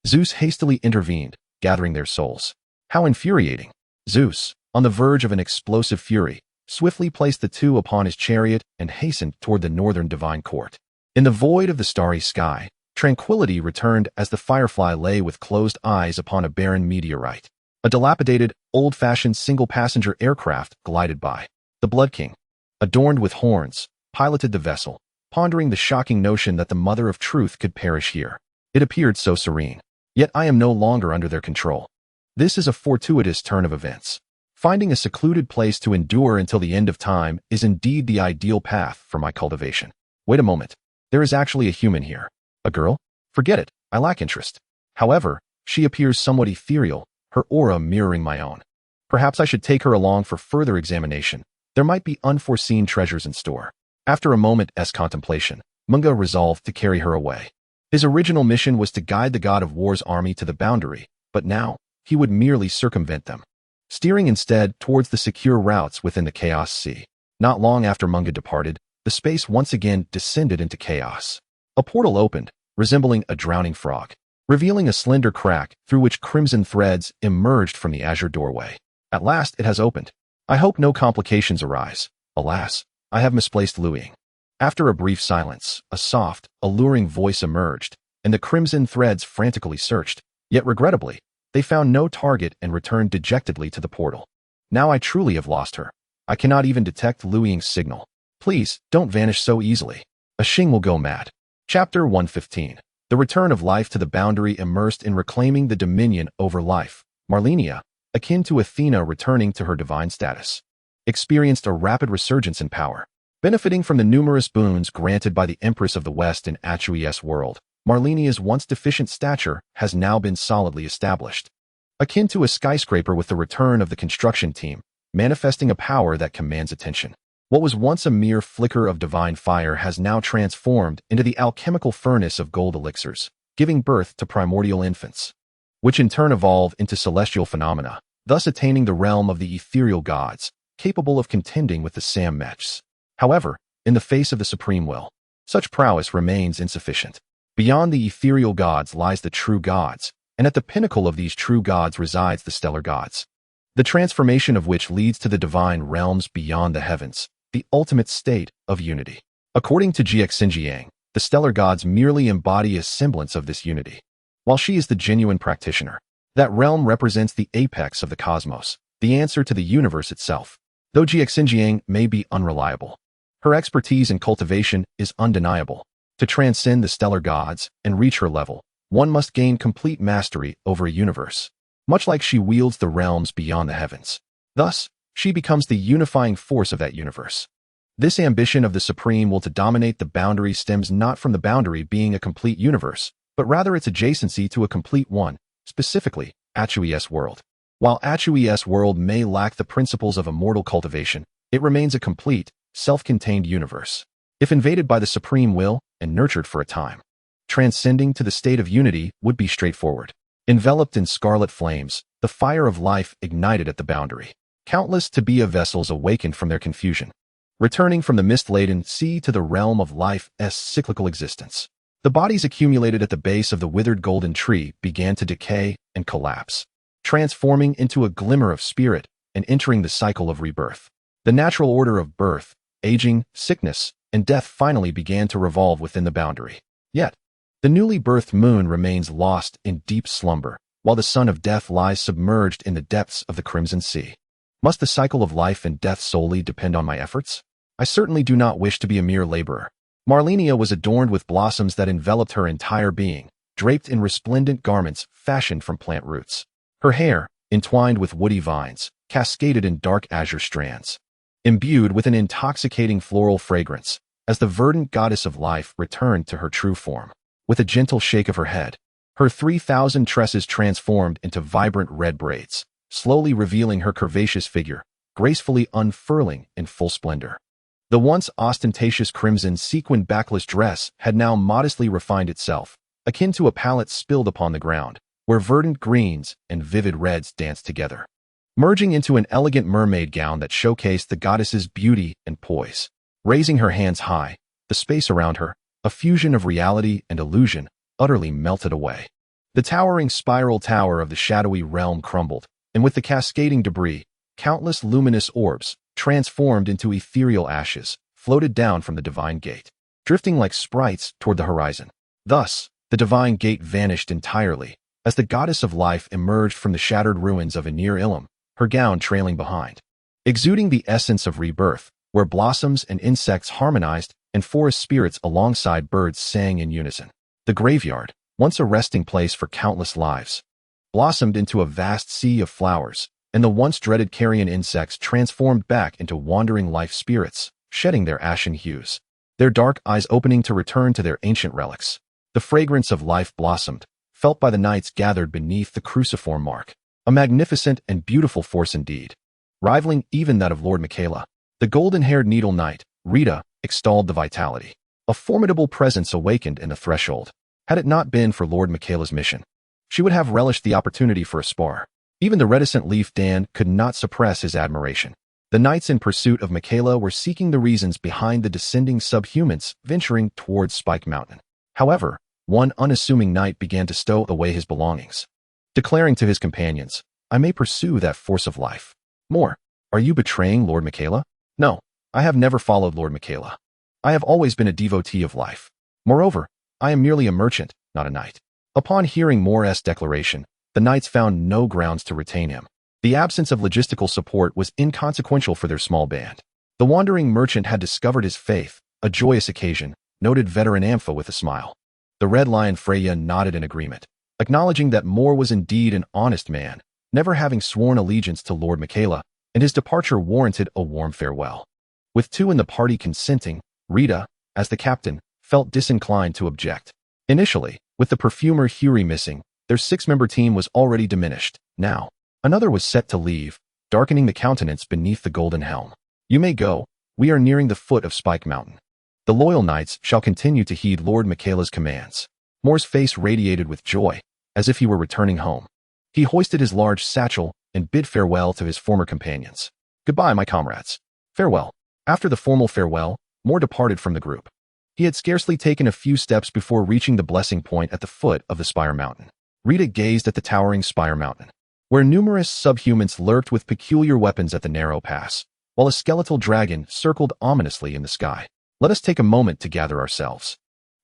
Zeus hastily intervened, gathering their souls. How infuriating! Zeus, on the verge of an explosive fury, swiftly placed the two upon his chariot and hastened toward the northern divine court. In the void of the starry sky, tranquility returned as the Firefly lay with closed eyes upon a barren meteorite. A dilapidated, old-fashioned single-passenger aircraft glided by. The Blood King, adorned with horns, piloted the vessel, pondering the shocking notion that the Mother of Truth could perish here. It appeared so serene. Yet I am no longer under their control. This is a fortuitous turn of events. Finding a secluded place to endure until the end of time is indeed the ideal path for my cultivation. Wait a moment. There is actually a human here. A girl? Forget it. I lack interest. However, she appears somewhat ethereal, her aura mirroring my own. Perhaps I should take her along for further examination. There might be unforeseen treasures in store. After a moment's contemplation, Munga resolved to carry her away. His original mission was to guide the god of war's army to the boundary, but now, he would merely circumvent them, steering instead towards the secure routes within the Chaos Sea. Not long after Munga departed, the space once again descended into chaos. A portal opened, resembling a drowning frog, revealing a slender crack through which crimson threads emerged from the azure doorway. At last it has opened. I hope no complications arise. Alas, I have misplaced Luiying. After a brief silence, a soft, alluring voice emerged, and the crimson threads frantically searched. Yet regrettably, they found no target and returned dejectedly to the portal. Now I truly have lost her. I cannot even detect Luiying's signal. Please, don't vanish so easily. A Xing will go mad. Chapter 115. The return of life to the boundary immersed in reclaiming the dominion over life. Malenia, akin to Athena returning to her divine status, experienced a rapid resurgence in power. Benefiting from the numerous boons granted by the Empress of the West in Atui's world, Malenia's once deficient stature has now been solidly established. Akin to a skyscraper with the return of the construction team, manifesting a power that commands attention. What was once a mere flicker of divine fire has now transformed into the alchemical furnace of gold elixirs, giving birth to primordial infants, which in turn evolve into celestial phenomena, thus attaining the realm of the ethereal gods, capable of contending with the Sammechs. However, in the face of the supreme will, such prowess remains insufficient. Beyond the ethereal gods lies the true gods, and at the pinnacle of these true gods resides the stellar gods, the transformation of which leads to the divine realms beyond the heavens, the ultimate state of unity. According to Xinjiang, the stellar gods merely embody a semblance of this unity, while she is the genuine practitioner. That realm represents the apex of the cosmos, the answer to the universe itself. Though Xinjiang may be unreliable, her expertise in cultivation is undeniable. To transcend the stellar gods and reach her level, one must gain complete mastery over a universe, much like she wields the realms beyond the heavens. Thus, she becomes the unifying force of that universe. This ambition of the Supreme Will to dominate the boundary stems not from the boundary being a complete universe, but rather its adjacency to a complete one, specifically, Atui's world. While Atui's world may lack the principles of immortal cultivation, it remains a complete, self-contained universe. If invaded by the Supreme Will and nurtured for a time, transcending to the state of unity would be straightforward. Enveloped in scarlet flames, the fire of life ignited at the boundary. Countless Tabia vessels awakened from their confusion, returning from the mist-laden sea to the realm of life's cyclical existence. The bodies accumulated at the base of the withered golden tree began to decay and collapse, transforming into a glimmer of spirit and entering the cycle of rebirth. The natural order of birth, aging, sickness, and death finally began to revolve within the boundary. Yet, the newly birthed moon remains lost in deep slumber, while the sun of death lies submerged in the depths of the crimson sea. Must the cycle of life and death solely depend on my efforts? I certainly do not wish to be a mere laborer. Malenia was adorned with blossoms that enveloped her entire being, draped in resplendent garments fashioned from plant roots. Her hair, entwined with woody vines, cascaded in dark azure strands, imbued with an intoxicating floral fragrance, as the verdant goddess of life returned to her true form. With a gentle shake of her head, her 3,000 tresses transformed into vibrant red braids, slowly revealing her curvaceous figure, gracefully unfurling in full splendor. The once ostentatious crimson sequined backless dress had now modestly refined itself, akin to a palette spilled upon the ground, where verdant greens and vivid reds danced together, merging into an elegant mermaid gown that showcased the goddess's beauty and poise. Raising her hands high, the space around her, a fusion of reality and illusion, utterly melted away. The towering spiral tower of the shadowy realm crumbled, and with the cascading debris, countless luminous orbs, transformed into ethereal ashes, floated down from the divine gate, drifting like sprites toward the horizon. Thus, the divine gate vanished entirely, as the goddess of life emerged from the shattered ruins of Anir Ilum, her gown trailing behind. Exuding the essence of rebirth, where blossoms and insects harmonized and forest spirits alongside birds sang in unison. The graveyard, once a resting place for countless lives, blossomed into a vast sea of flowers, and the once dreaded carrion insects transformed back into wandering life spirits, shedding their ashen hues, their dark eyes opening to return to their ancient relics. The fragrance of life blossomed, felt by the knights gathered beneath the cruciform mark, a magnificent and beautiful force indeed, rivaling even that of Lord Miquella. The golden-haired needle knight, Rita, extolled the vitality. A formidable presence awakened in the threshold. Had it not been for Lord Miquella's mission, she would have relished the opportunity for a spar. Even the reticent Leaf Dan could not suppress his admiration. The knights in pursuit of Miquella were seeking the reasons behind the descending subhumans venturing towards Spike Mountain. However, one unassuming knight began to stow away his belongings, declaring to his companions, "I may pursue that force of life." More, "Are you betraying Lord Miquella?" "No, I have never followed Lord Miquella. I have always been a devotee of life. Moreover, I am merely a merchant, not a knight." Upon hearing Mor's declaration, the knights found no grounds to retain him. The absence of logistical support was inconsequential for their small band. The wandering merchant had discovered his faith, a joyous occasion, noted veteran Ampha with a smile. The Red Lion Freya nodded in agreement, acknowledging that Mor was indeed an honest man, never having sworn allegiance to Lord Miquella, and his departure warranted a warm farewell. With two in the party consenting, Rita, as the captain, felt disinclined to object. Initially, with the perfumer Huri missing, their six-member team was already diminished. Now, another was set to leave, darkening the countenance beneath the golden helm. "You may go. We are nearing the foot of Spike Mountain. The loyal knights shall continue to heed Lord Miquella's commands." Mor's face radiated with joy, as if he were returning home. He hoisted his large satchel and bid farewell to his former companions. "Goodbye, my comrades." "Farewell." After the formal farewell, Mor departed from the group. He had scarcely taken a few steps before reaching the blessing point at the foot of the Spire Mountain. Rita gazed at the towering Spire Mountain, where numerous subhumans lurked with peculiar weapons at the narrow pass, while a skeletal dragon circled ominously in the sky. "Let us take a moment to gather ourselves.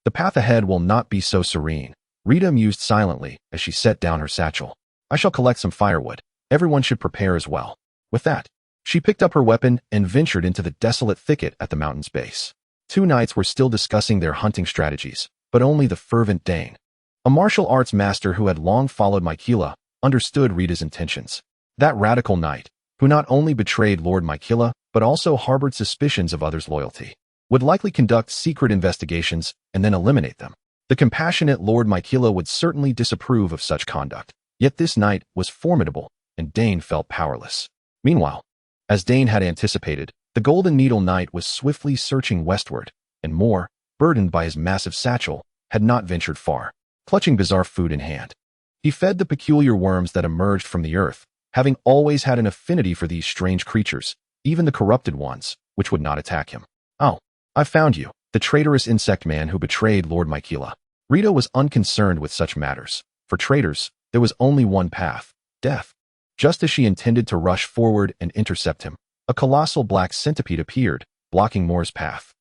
The path ahead will not be so serene," Rita mused silently as she set down her satchel. "I shall collect some firewood. Everyone should prepare as well." With that, she picked up her weapon and ventured into the desolate thicket at the mountain's base. Two knights were still discussing their hunting strategies, but only the fervent Dane, a martial arts master who had long followed Miquella, understood Rita's intentions. That radical knight, who not only betrayed Lord Miquella, but also harbored suspicions of others' loyalty, would likely conduct secret investigations and then eliminate them. The compassionate Lord Miquella would certainly disapprove of such conduct. Yet this knight was formidable, and Dane felt powerless. Meanwhile, as Dane had anticipated, the Golden Needle Knight was swiftly searching westward, and Mor, burdened by his massive satchel, had not ventured far, clutching bizarre food in hand. He fed the peculiar worms that emerged from the earth, having always had an affinity for these strange creatures, even the corrupted ones, which would not attack him. "Oh, I found you, the traitorous insect man who betrayed Lord Miquella." Rita was unconcerned with such matters. For traitors, there was only one path: death. Just as she intended to rush forward and intercept him, a colossal black centipede appeared, blocking Mor's path.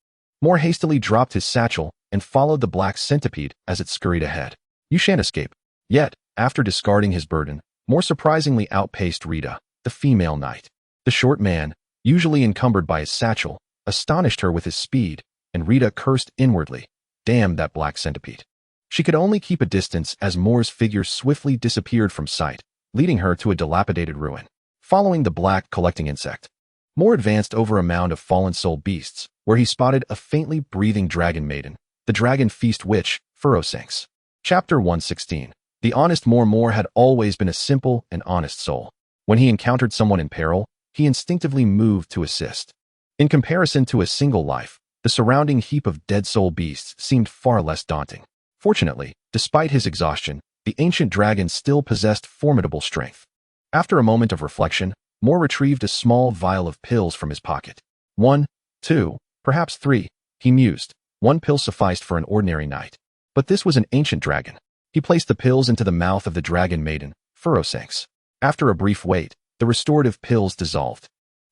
Mor hastily dropped his satchel and followed the black centipede as it scurried ahead. "You shan't escape." Yet, after discarding his burden, Mor surprisingly outpaced Rita, the female knight. The short man, usually encumbered by his satchel, astonished her with his speed, and Rita cursed inwardly. Damn that black centipede. She could only keep a distance as Mor's figure swiftly disappeared from sight, leading her to a dilapidated ruin. Following the black collecting insect, Mor advanced over a mound of fallen soul beasts, where he spotted a faintly breathing dragon maiden, the dragon feast witch, Furosanks. Chapter 116. The honest Mor had always been a simple and honest soul. When he encountered someone in peril, he instinctively moved to assist. In comparison to a single life, the surrounding heap of dead soul beasts seemed far less daunting. Fortunately, despite his exhaustion, the ancient dragon still possessed formidable strength. After a moment of reflection, Moore retrieved a small vial of pills from his pocket. 1, 2, perhaps 3, he mused. One pill sufficed for an ordinary night. But this was an ancient dragon. He placed the pills into the mouth of the dragon maiden, Furosanks. After a brief wait, the restorative pills dissolved.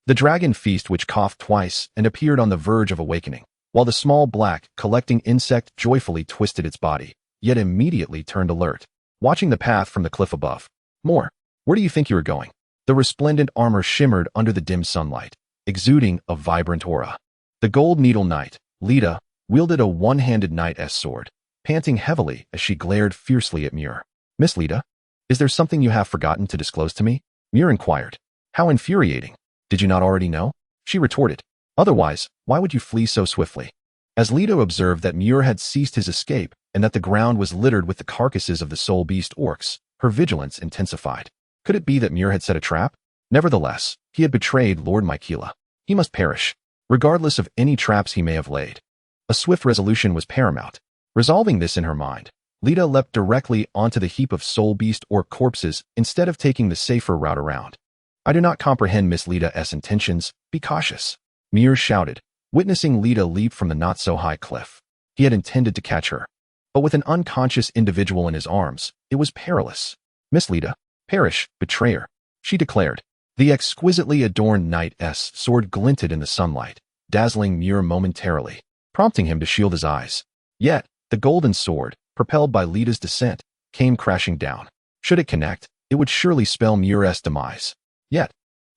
The dragon feast which coughed twice and appeared on the verge of awakening, while the small black, collecting insect joyfully twisted its body, yet immediately turned alert, watching the path from the cliff above. Moore, where do you think you are going? The resplendent armor shimmered under the dim sunlight, exuding a vibrant aura. The Gold Needle Knight, Lita, wielded a one-handed knight's sword, panting heavily as she glared fiercely at Muir. Miss Lita, is there something you have forgotten to disclose to me? Muir inquired. How infuriating. Did you not already know? She retorted. Otherwise, why would you flee so swiftly? As Lita observed that Muir had ceased his escape and that the ground was littered with the carcasses of the soul beast orcs, her vigilance intensified. Could it be that Muir had set a trap? Nevertheless, he had betrayed Lord Miquella. He must perish, regardless of any traps he may have laid. A swift resolution was paramount. Resolving this in her mind, Lita leapt directly onto the heap of soul beast orc corpses instead of taking the safer route around. I do not comprehend Miss Lita's intentions. Be cautious. Muir shouted, witnessing Lita leap from the not-so-high cliff. He had intended to catch her, but with an unconscious individual in his arms, it was perilous. Miss Lita, perish, betrayer, she declared. The exquisitely adorned knight's sword glinted in the sunlight, dazzling Muir momentarily, prompting him to shield his eyes. Yet, the golden sword, propelled by Lita's descent, came crashing down. Should it connect, it would surely spell Muir's demise. Yet,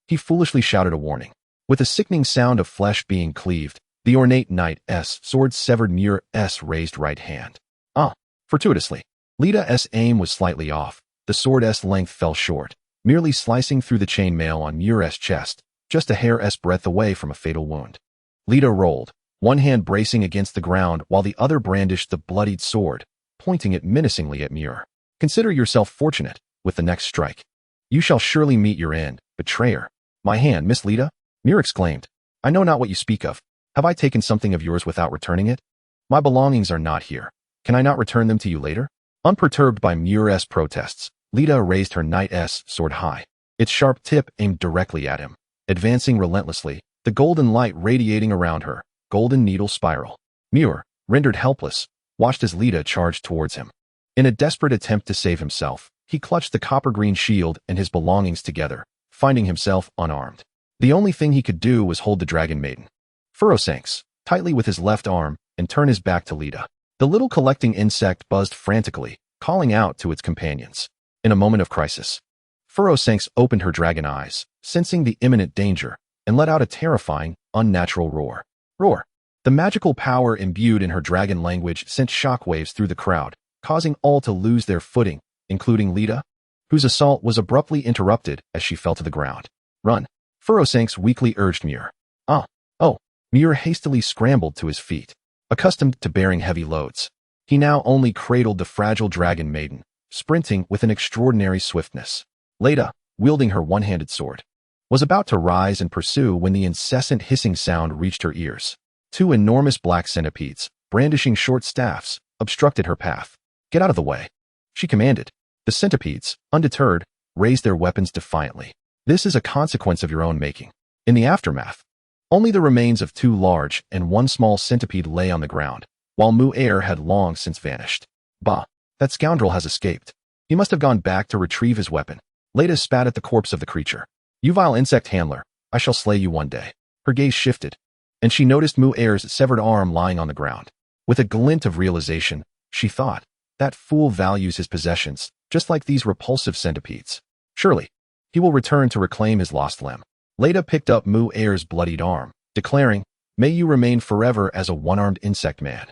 he foolishly shouted a warning. With a sickening sound of flesh being cleaved, the ornate knight's sword severed Muir's raised right hand. Fortuitously. Lita's aim was slightly off. The sword's length fell short, merely slicing through the chainmail on Muir's chest, just a hair's breadth away from a fatal wound. Lita rolled, one hand bracing against the ground while the other brandished the bloodied sword, pointing it menacingly at Muir. Consider yourself fortunate with the next strike. You shall surely meet your end, betrayer. My hand, Miss Lita? Muir exclaimed. I know not what you speak of. Have I taken something of yours without returning it? My belongings are not here. Can I not return them to you later? Unperturbed by Muir's protests, Lita raised her knight's sword high, its sharp tip aimed directly at him, advancing relentlessly, the golden light radiating around her, golden needle spiral. Muir, rendered helpless, watched as Lita charged towards him. In a desperate attempt to save himself, he clutched the copper-green shield and his belongings together, finding himself unarmed. The only thing he could do was hold the dragon maiden. Furosanks, tightly with his left arm, and turn his back to Lita. The little collecting insect buzzed frantically, calling out to its companions. In a moment of crisis, Furosanks opened her dragon eyes, sensing the imminent danger, and let out a terrifying, unnatural roar. Roar! The magical power imbued in her dragon language sent shockwaves through the crowd, causing all to lose their footing, including Lita, whose assault was abruptly interrupted as she fell to the ground. Run! Furosanks weakly urged Muir. Muir hastily scrambled to his feet. Accustomed to bearing heavy loads, he now only cradled the fragile dragon maiden, sprinting with an extraordinary swiftness. Lita, wielding her one-handed sword, was about to rise and pursue when the incessant hissing sound reached her ears. Two enormous black centipedes, brandishing short staffs, obstructed her path. Get out of the way, she commanded. The centipedes, undeterred, raised their weapons defiantly. This is a consequence of your own making. In the aftermath, only the remains of two large and one small centipede lay on the ground, while Muir had long since vanished. Bah, that scoundrel has escaped. He must have gone back to retrieve his weapon. Lita spat at the corpse of the creature. You vile insect handler, I shall slay you one day. Her gaze shifted, and she noticed Muir's severed arm lying on the ground. With a glint of realization, she thought, that fool values his possessions, just like these repulsive centipedes. Surely, he will return to reclaim his lost limb. Lita picked up Muir's bloodied arm, declaring, May you remain forever as a one-armed insect man.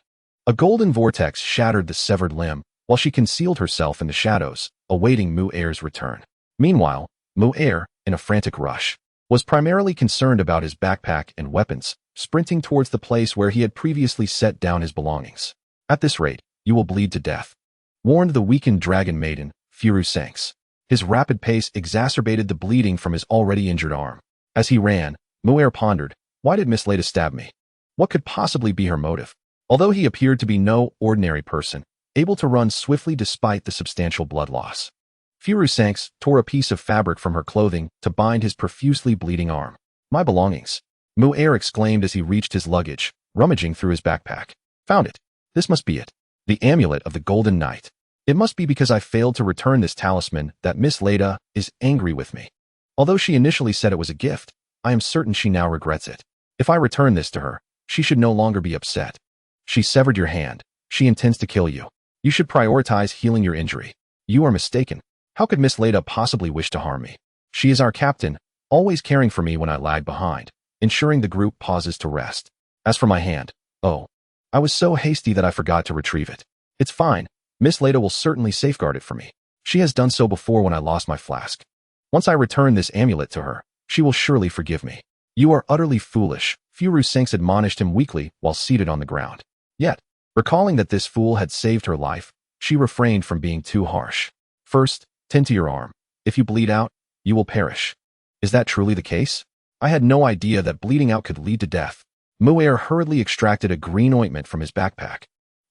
A golden vortex shattered the severed limb, while she concealed herself in the shadows, awaiting Muir's return. Meanwhile, Muir, in a frantic rush, was primarily concerned about his backpack and weapons, sprinting towards the place where he had previously set down his belongings. At this rate, you will bleed to death, warned the weakened dragon maiden, Furosanks. His rapid pace exacerbated the bleeding from his already injured arm. As he ran, Muir pondered, why did Miss Leda stab me? What could possibly be her motive? Although he appeared to be no ordinary person, able to run swiftly despite the substantial blood loss. Furusanks tore a piece of fabric from her clothing to bind his profusely bleeding arm. My belongings. Muir exclaimed as he reached his luggage, rummaging through his backpack. Found it. This must be it. The amulet of the Golden Knight. It must be because I failed to return this talisman that Miss Leda is angry with me. Although she initially said it was a gift, I am certain she now regrets it. If I return this to her, she should no longer be upset. She severed your hand. She intends to kill you. You should prioritize healing your injury. You are mistaken. How could Miss Leda possibly wish to harm me? She is our captain, always caring for me when I lag behind, ensuring the group pauses to rest. As for my hand, oh, I was so hasty that I forgot to retrieve it. It's fine. Miss Leda will certainly safeguard it for me. She has done so before when I lost my flask. Once I return this amulet to her, she will surely forgive me. You are utterly foolish, Furusanks admonished him weakly while seated on the ground. Yet, recalling that this fool had saved her life, she refrained from being too harsh. First, tend to your arm. If you bleed out, you will perish. Is that truly the case? I had no idea that bleeding out could lead to death. Muir hurriedly extracted a green ointment from his backpack,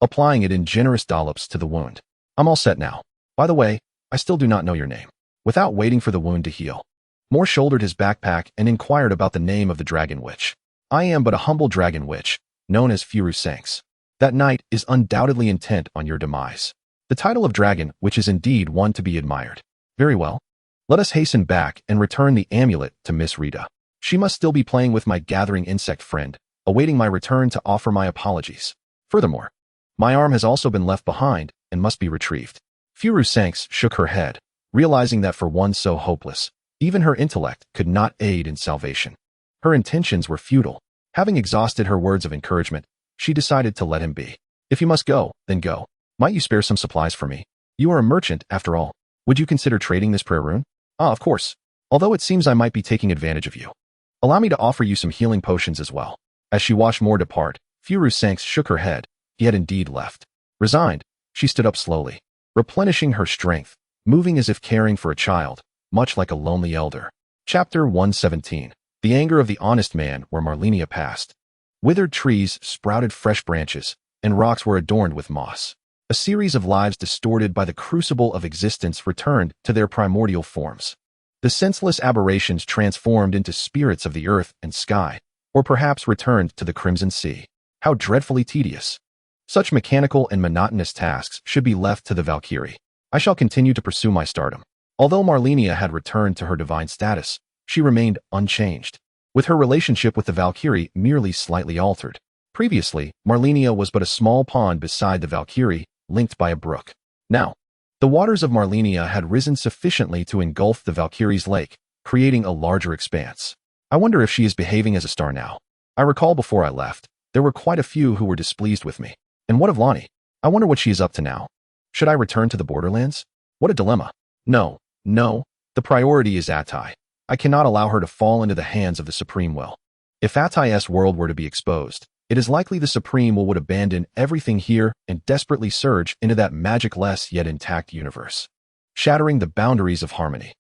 applying it in generous dollops to the wound. I'm all set now. By the way, I still do not know your name. Without waiting for the wound to heal, Moore shouldered his backpack and inquired about the name of the dragon witch. I am but a humble dragon witch, known as Furusanks. That knight is undoubtedly intent on your demise. The title of dragon witch is indeed one to be admired. Very well. Let us hasten back and return the amulet to Miss Rita. She must still be playing with my gathering insect friend, awaiting my return to offer my apologies. Furthermore, my arm has also been left behind and must be retrieved. Furusanks shook her head, realizing that for one so hopeless, even her intellect could not aid in salvation. Her intentions were futile. Having exhausted her words of encouragement, she decided to let him be. If you must go, then go. Might you spare some supplies for me? You are a merchant, after all. Would you consider trading this prayer rune? Ah, of course. Although it seems I might be taking advantage of you. Allow me to offer you some healing potions as well. As she watched Moore depart, Furusanks shook her head. He had indeed left. Resigned, she stood up slowly, replenishing her strength, moving as if caring for a child, much like a lonely elder. Chapter 117. The anger of the honest man where Malenia passed. Withered trees sprouted fresh branches, and rocks were adorned with moss. A series of lives distorted by the crucible of existence returned to their primordial forms. The senseless aberrations transformed into spirits of the earth and sky, or perhaps returned to the crimson sea. How dreadfully tedious. Such mechanical and monotonous tasks should be left to the Valkyrie. I shall continue to pursue my stardom. Although Malenia had returned to her divine status, she remained unchanged, with her relationship with the Valkyrie merely slightly altered. Previously, Malenia was but a small pond beside the Valkyrie, linked by a brook. Now, the waters of Malenia had risen sufficiently to engulf the Valkyrie's lake, creating a larger expanse. I wonder if she is behaving as a star now. I recall before I left, there were quite a few who were displeased with me. And what of Lonnie? I wonder what she is up to now. Should I return to the borderlands? What a dilemma. No, the priority is Atai. I cannot allow her to fall into the hands of the Supreme Will. If Atai's world were to be exposed, it is likely the Supreme Will would abandon everything here and desperately surge into that magic-less yet intact universe, shattering the boundaries of harmony.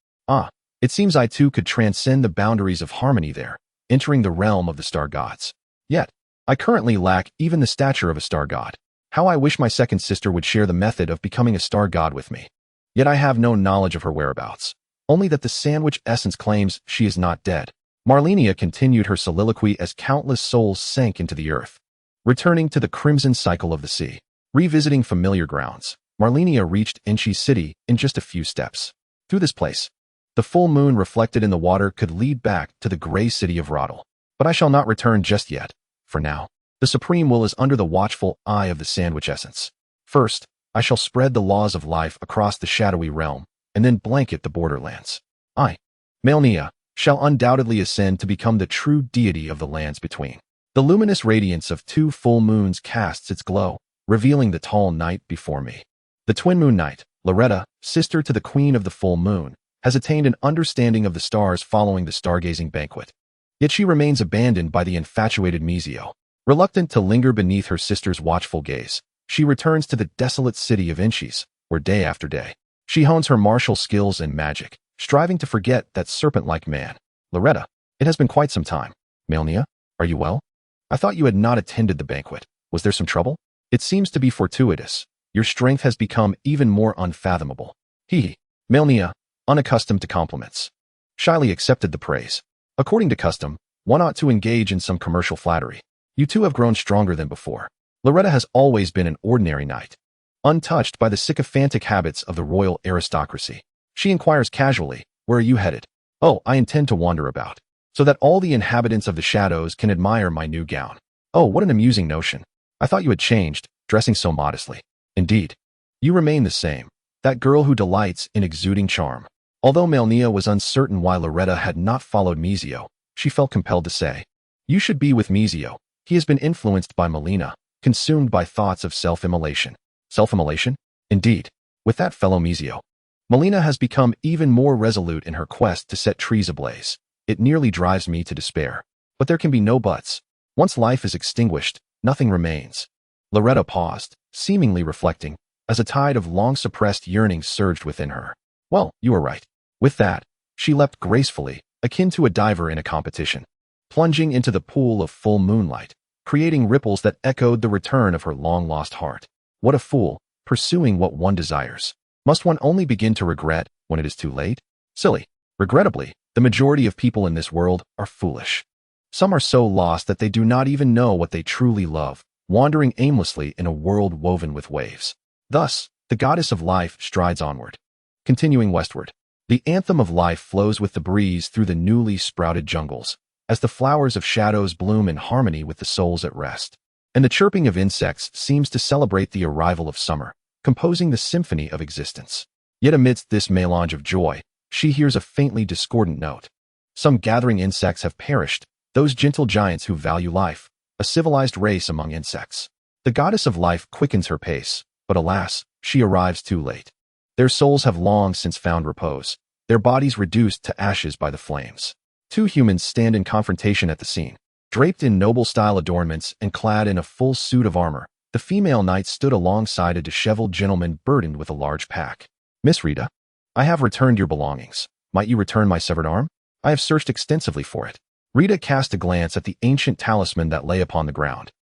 It seems I too could transcend the boundaries of harmony there, entering the realm of the star gods. Yet, I currently lack even the stature of a star god. How I wish my second sister would share the method of becoming a star god with me. Yet I have no knowledge of her whereabouts, only that the sandwich essence claims she is not dead. Malenia continued her soliloquy as countless souls sank into the earth, returning to the crimson cycle of the sea. Revisiting familiar grounds, Malenia reached Enchi's city in just a few steps. Through this place, the full moon reflected in the water could lead back to the gray city of Radahn. But I shall not return just yet. For now, the Supreme Will is under the watchful eye of the sandwich essence. First, I shall spread the laws of life across the shadowy realm, and then blanket the borderlands. I, Malenia, shall undoubtedly ascend to become the true deity of the lands between. The luminous radiance of 2 full moons casts its glow, revealing the tall night before me. The twin moon knight, Loretta, sister to the queen of the full moon, has attained an understanding of the stars following the stargazing banquet. Yet she remains abandoned by the infatuated Mizio. Reluctant to linger beneath her sister's watchful gaze, she returns to the desolate city of Enchis, where day after day, she hones her martial skills and magic, striving to forget that serpent-like man. Loretta, It has been quite some time. Malenia, are you well? I thought you had not attended the banquet. Was there some trouble? It seems to be fortuitous. Your strength has become even more unfathomable. Hee. Malenia, unaccustomed to compliments, shyly accepted the praise. According to custom, one ought to engage in some commercial flattery. You two have grown stronger than before. Loretta has always been an ordinary knight, untouched by the sycophantic habits of the royal aristocracy. She inquires casually, where are you headed? Oh, I intend to wander about, so that all the inhabitants of the shadows can admire my new gown. Oh, what an amusing notion. I thought you had changed, dressing so modestly. Indeed, you remain the same, that girl who delights in exuding charm. Although Malenia was uncertain why Loretta had not followed Mizio, she felt compelled to say, you should be with Mizio. He has been influenced by Malenia, consumed by thoughts of self-immolation. Self-immolation? Indeed, with that fellow Mizio. Malenia has become even more resolute in her quest to set trees ablaze. It nearly drives me to despair. But there can be no buts. Once life is extinguished, nothing remains. Loretta paused, seemingly reflecting, as a tide of long-suppressed yearning surged within her. Well, you are right. With that, she leapt gracefully, akin to a diver in a competition, plunging into the pool of full moonlight, creating ripples that echoed the return of her long-lost heart. What a fool, pursuing what one desires. Must one only begin to regret when it is too late? Silly. Regrettably, the majority of people in this world are foolish. Some are so lost that they do not even know what they truly love, wandering aimlessly in a world woven with waves. Thus, the goddess of life strides onward. Continuing westward, the anthem of life flows with the breeze through the newly sprouted jungles, as the flowers of shadows bloom in harmony with the souls at rest. And the chirping of insects seems to celebrate the arrival of summer, composing the symphony of existence. Yet amidst this melange of joy, she hears a faintly discordant note. Some gathering insects have perished, those gentle giants who value life, a civilized race among insects. The goddess of life quickens her pace, but alas, she arrives too late. Their souls have long since found repose, their bodies reduced to ashes by the flames. Two humans stand in confrontation at the scene. Draped in noble-style adornments and clad in a full suit of armor, the female knight stood alongside a disheveled gentleman burdened with a large pack. Miss Rita, I have returned your belongings. Might you return my severed arm? I have searched extensively for it. Rita cast a glance at the ancient talisman that lay upon the ground.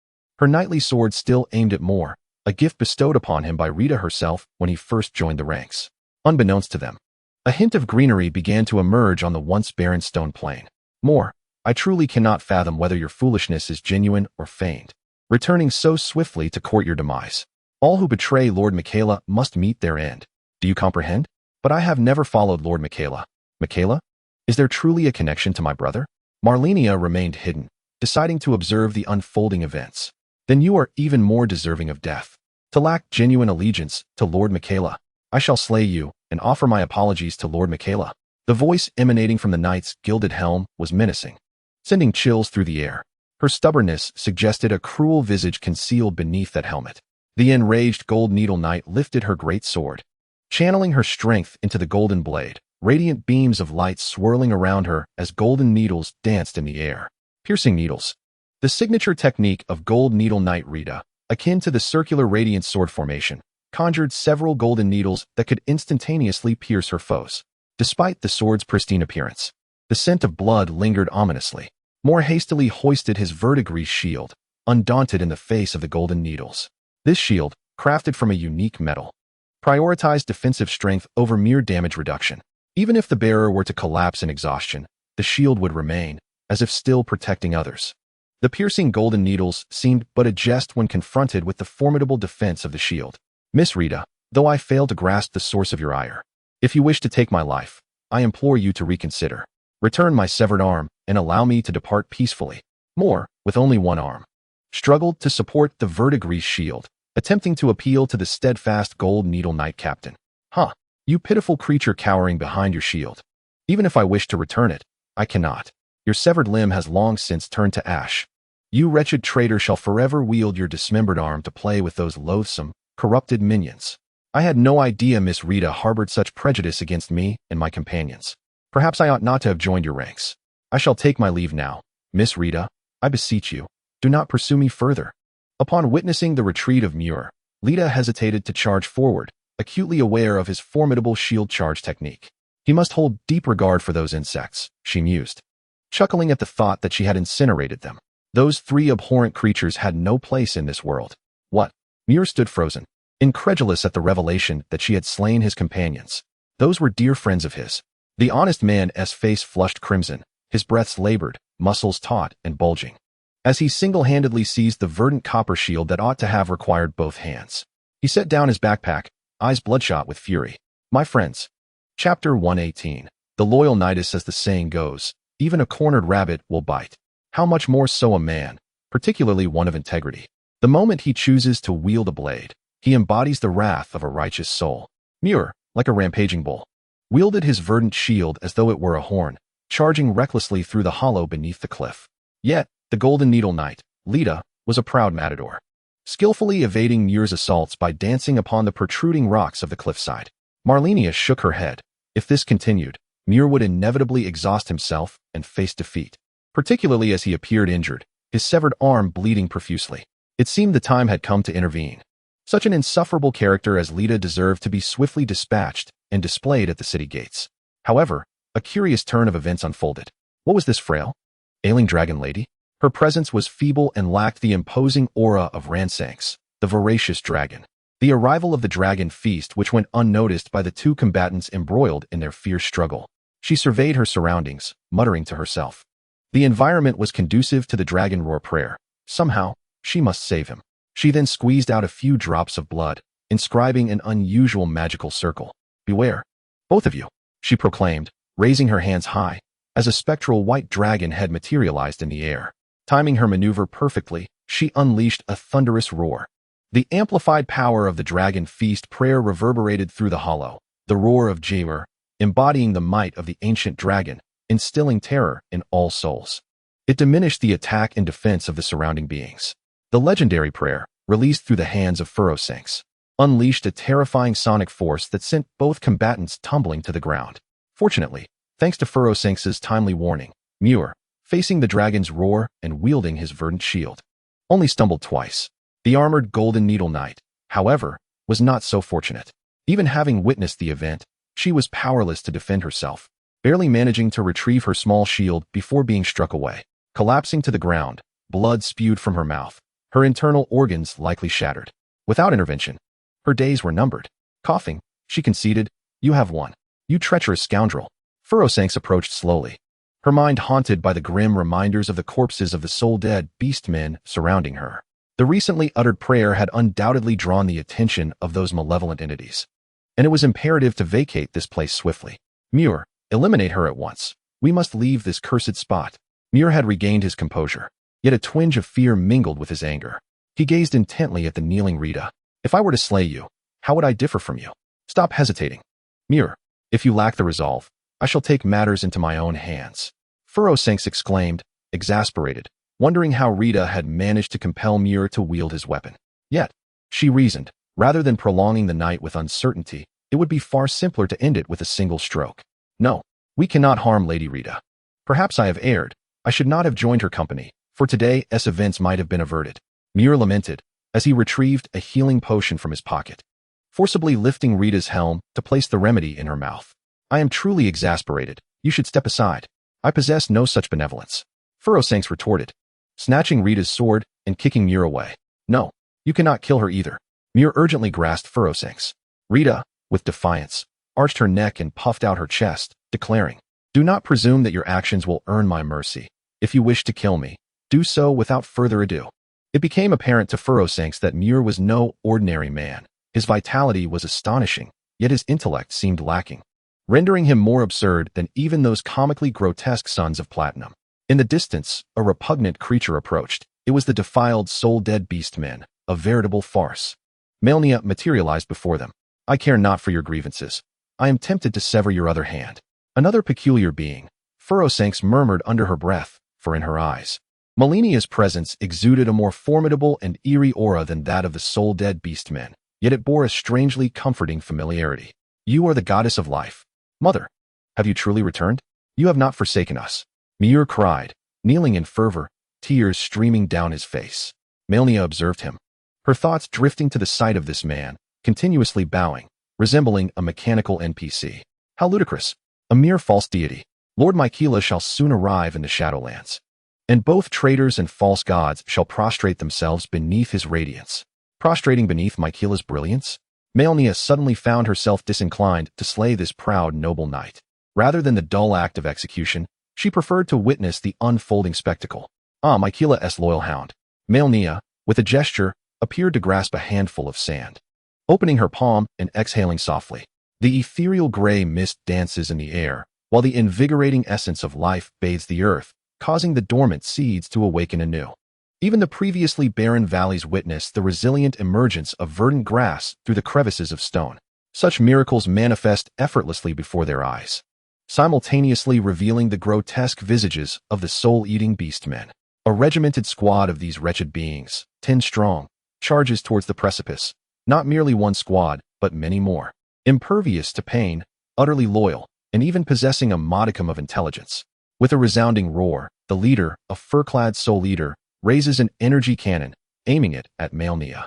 Her knightly sword still aimed at Moore, a gift bestowed upon him by Rita herself when he first joined the ranks. Unbeknownst to them, a hint of greenery began to emerge on the once barren stone plain. Moore, I truly cannot fathom whether your foolishness is genuine or feigned, returning so swiftly to court your demise. All who betray Lord Miquella must meet their end. Do you comprehend? But I have never followed Lord Miquella. Miquella? Is there truly a connection to my brother? Malenia remained hidden, deciding to observe the unfolding events. Then you are even more deserving of death. To lack genuine allegiance to Lord Miquella, I shall slay you and offer my apologies to Lord Miquella. The voice emanating from the knight's gilded helm was menacing, sending chills through the air. Her stubbornness suggested a cruel visage concealed beneath that helmet. The enraged Gold Needle Knight lifted her great sword, channeling her strength into the golden blade, radiant beams of light swirling around her as golden needles danced in the air. Piercing needles. The signature technique of Gold Needle Knight Rita, akin to the circular radiant sword formation, conjured several golden needles that could instantaneously pierce her foes. Despite the sword's pristine appearance, the scent of blood lingered ominously. Moore hastily hoisted his verdigris shield, undaunted in the face of the golden needles. This shield, crafted from a unique metal, prioritized defensive strength over mere damage reduction. Even if the bearer were to collapse in exhaustion, the shield would remain, as if still protecting others. The piercing golden needles seemed but a jest when confronted with the formidable defense of the shield. Miss Rita, though I fail to grasp the source of your ire, if you wish to take my life, I implore you to reconsider. Return my severed arm and allow me to depart peacefully. Moore, with only one arm, struggled to support the verdigris shield, attempting to appeal to the steadfast Gold Needle Knight captain. You pitiful creature cowering behind your shield. Even if I wish to return it, I cannot. Your severed limb has long since turned to ash. You wretched traitor shall forever wield your dismembered arm to play with those loathsome, corrupted minions. I had no idea Miss Rita harbored such prejudice against me and my companions. Perhaps I ought not to have joined your ranks. I shall take my leave now. Miss Rita, I beseech you, do not pursue me further. Upon witnessing the retreat of Muir, Lita hesitated to charge forward, acutely aware of his formidable shield charge technique. He must hold deep regard for those insects, she mused. chuckling at the thought that she had incinerated them. Those three abhorrent creatures had no place in this world. What? Muir stood frozen, incredulous at the revelation that she had slain his companions. Those were dear friends of his. The honest man's face flushed crimson, his breaths labored, muscles taut and bulging, as he single-handedly seized the verdant copper shield that ought to have required both hands. He set down his backpack, eyes bloodshot with fury. My friends. Chapter 118. The loyal Nidus, as the saying goes, even a cornered rabbit will bite. How much more so a man, particularly one of integrity. The moment he chooses to wield a blade, he embodies the wrath of a righteous soul. Muir, like a rampaging bull, wielded his verdant shield as though it were a horn, charging recklessly through the hollow beneath the cliff. Yet, the Golden Needle Knight, Lita, was a proud matador, skillfully evading Muir's assaults by dancing upon the protruding rocks of the cliffside. Malenia shook her head. If this continued, Muir would inevitably exhaust himself and face defeat, particularly as he appeared injured, his severed arm bleeding profusely. It seemed the time had come to intervene. Such an insufferable character as Lita deserved to be swiftly dispatched and displayed at the city gates. However, a curious turn of events unfolded. What was this frail, ailing dragon lady? Her presence was feeble and lacked the imposing aura of Ransanx, the voracious dragon. The arrival of the dragon feast which went unnoticed by the two combatants embroiled in their fierce struggle. She surveyed her surroundings, muttering to herself. The environment was conducive to the dragon roar prayer. Somehow, she must save him. She then squeezed out a few drops of blood, inscribing an unusual magical circle. Beware, both of you, she proclaimed, raising her hands high, as a spectral white dragon had materialized in the air. Timing her maneuver perfectly, she unleashed a thunderous roar. The amplified power of the dragon feast prayer reverberated through the hollow, the roar of Jamer, embodying the might of the ancient dragon, instilling terror in all souls. It diminished the attack and defense of the surrounding beings. The legendary prayer, released through the hands of Furosanx, unleashed a terrifying sonic force that sent both combatants tumbling to the ground. Fortunately, thanks to Furosanx's timely warning, Muir, facing the dragon's roar and wielding his verdant shield, only stumbled twice. The armored Golden Needle Knight, however, was not so fortunate. Even having witnessed the event, she was powerless to defend herself, barely managing to retrieve her small shield before being struck away. Collapsing to the ground, blood spewed from her mouth, her internal organs likely shattered. Without intervention, her days were numbered. Coughing, she conceded, "You have won. You treacherous scoundrel." Furosanx approached slowly, her mind haunted by the grim reminders of the corpses of the soul-dead beastmen surrounding her. The recently uttered prayer had undoubtedly drawn the attention of those malevolent entities, and it was imperative to vacate this place swiftly. Muir, eliminate her at once. We must leave this cursed spot. Muir had regained his composure, yet a twinge of fear mingled with his anger. He gazed intently at the kneeling Rita. If I were to slay you, how would I differ from you? Stop hesitating. Muir, if you lack the resolve, I shall take matters into my own hands. Furosanx exclaimed, exasperated, wondering how Rita had managed to compel Muir to wield his weapon. Yet, she reasoned, rather than prolonging the night with uncertainty, it would be far simpler to end it with a single stroke. No, we cannot harm Lady Rita. Perhaps I have erred. I should not have joined her company, for today's events might have been averted. Muir lamented, as he retrieved a healing potion from his pocket, forcibly lifting Rita's helm to place the remedy in her mouth. I am truly exasperated. You should step aside. I possess no such benevolence. Furosanx retorted, snatching Rita's sword and kicking Muir away. No, you cannot kill her either. Muir urgently grasped Furosanx. Rita, with defiance, arched her neck and puffed out her chest, declaring, "Do not presume that your actions will earn my mercy. If you wish to kill me, do so without further ado." It became apparent to Furosanx that Muir was no ordinary man. His vitality was astonishing, yet his intellect seemed lacking, rendering him more absurd than even those comically grotesque sons of Platinum. In the distance, a repugnant creature approached. It was the defiled soul-dead beastmen, a veritable farce. Malenia materialized before them. I care not for your grievances. I am tempted to sever your other hand. Another peculiar being, Furosanx murmured under her breath, for in her eyes, Malenia's presence exuded a more formidable and eerie aura than that of the soul-dead beastmen, yet it bore a strangely comforting familiarity. You are the goddess of life. Mother, have you truly returned? You have not forsaken us. Muir cried, kneeling in fervor, tears streaming down his face. Malenia observed him, her thoughts drifting to the sight of this man, continuously bowing, resembling a mechanical NPC. How ludicrous! A mere false deity. Lord Miquella shall soon arrive in the Shadowlands, and both traitors and false gods shall prostrate themselves beneath his radiance. Prostrating beneath Miquella's brilliance, Malenia suddenly found herself disinclined to slay this proud noble knight. Rather than the dull act of execution, she preferred to witness the unfolding spectacle. Ah, Miquella's loyal hound. Malenia, with a gesture, appeared to grasp a handful of sand. Opening her palm and exhaling softly, the ethereal gray mist dances in the air, while the invigorating essence of life bathes the earth, causing the dormant seeds to awaken anew. Even the previously barren valleys witness the resilient emergence of verdant grass through the crevices of stone. Such miracles manifest effortlessly before their eyes, simultaneously revealing the grotesque visages of the soul-eating beastmen. A regimented squad of these wretched beings, 10 strong, charges towards the precipice. Not merely one squad, but many more. Impervious to pain, utterly loyal, and even possessing a modicum of intelligence. With a resounding roar, the leader, a fur-clad soul eater, raises an energy cannon, aiming it at Malenia.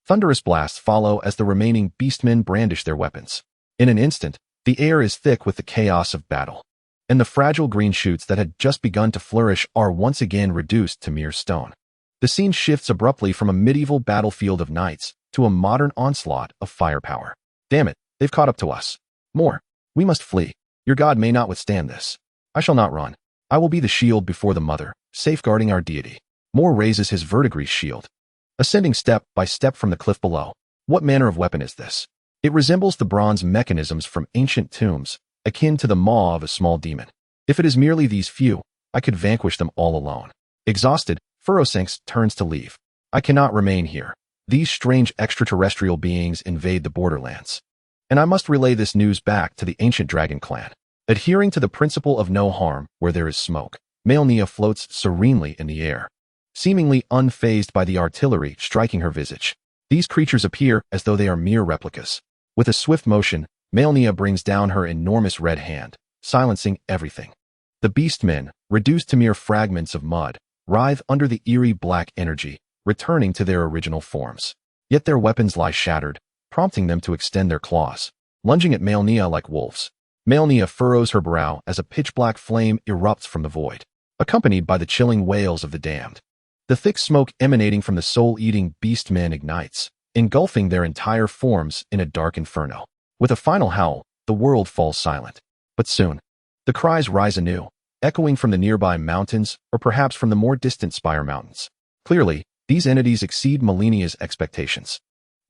Thunderous blasts follow as the remaining beastmen brandish their weapons. In an instant, the air is thick with the chaos of battle, and the fragile green shoots that had just begun to flourish are once again reduced to mere stone. The scene shifts abruptly from a medieval battlefield of knights to a modern onslaught of firepower. Damn it, they've caught up to us. More. We must flee. Your god may not withstand this. I shall not run. I will be the shield before the mother, safeguarding our deity. Moore raises his verdigris shield, ascending step by step from the cliff below. What manner of weapon is this? It resembles the bronze mechanisms from ancient tombs, akin to the maw of a small demon. If it is merely these few, I could vanquish them all alone. Exhausted, Furosanx turns to leave. I cannot remain here. These strange extraterrestrial beings invade the borderlands, and I must relay this news back to the ancient dragon clan. Adhering to the principle of no harm where there is smoke, Malenia floats serenely in the air, seemingly unfazed by the artillery striking her visage. These creatures appear as though they are mere replicas. With a swift motion, Malenia brings down her enormous red hand, silencing everything. The beastmen, reduced to mere fragments of mud, writhe under the eerie black energy, returning to their original forms. Yet their weapons lie shattered, prompting them to extend their claws, lunging at Malenia like wolves. Malenia furrows her brow as a pitch-black flame erupts from the void, accompanied by the chilling wails of the damned. The thick smoke emanating from the soul-eating beastmen ignites, engulfing their entire forms in a dark inferno. With a final howl, the world falls silent. But soon, the cries rise anew, echoing from the nearby mountains or perhaps from the more distant Spire Mountains. Clearly, these entities exceed Malenia's expectations.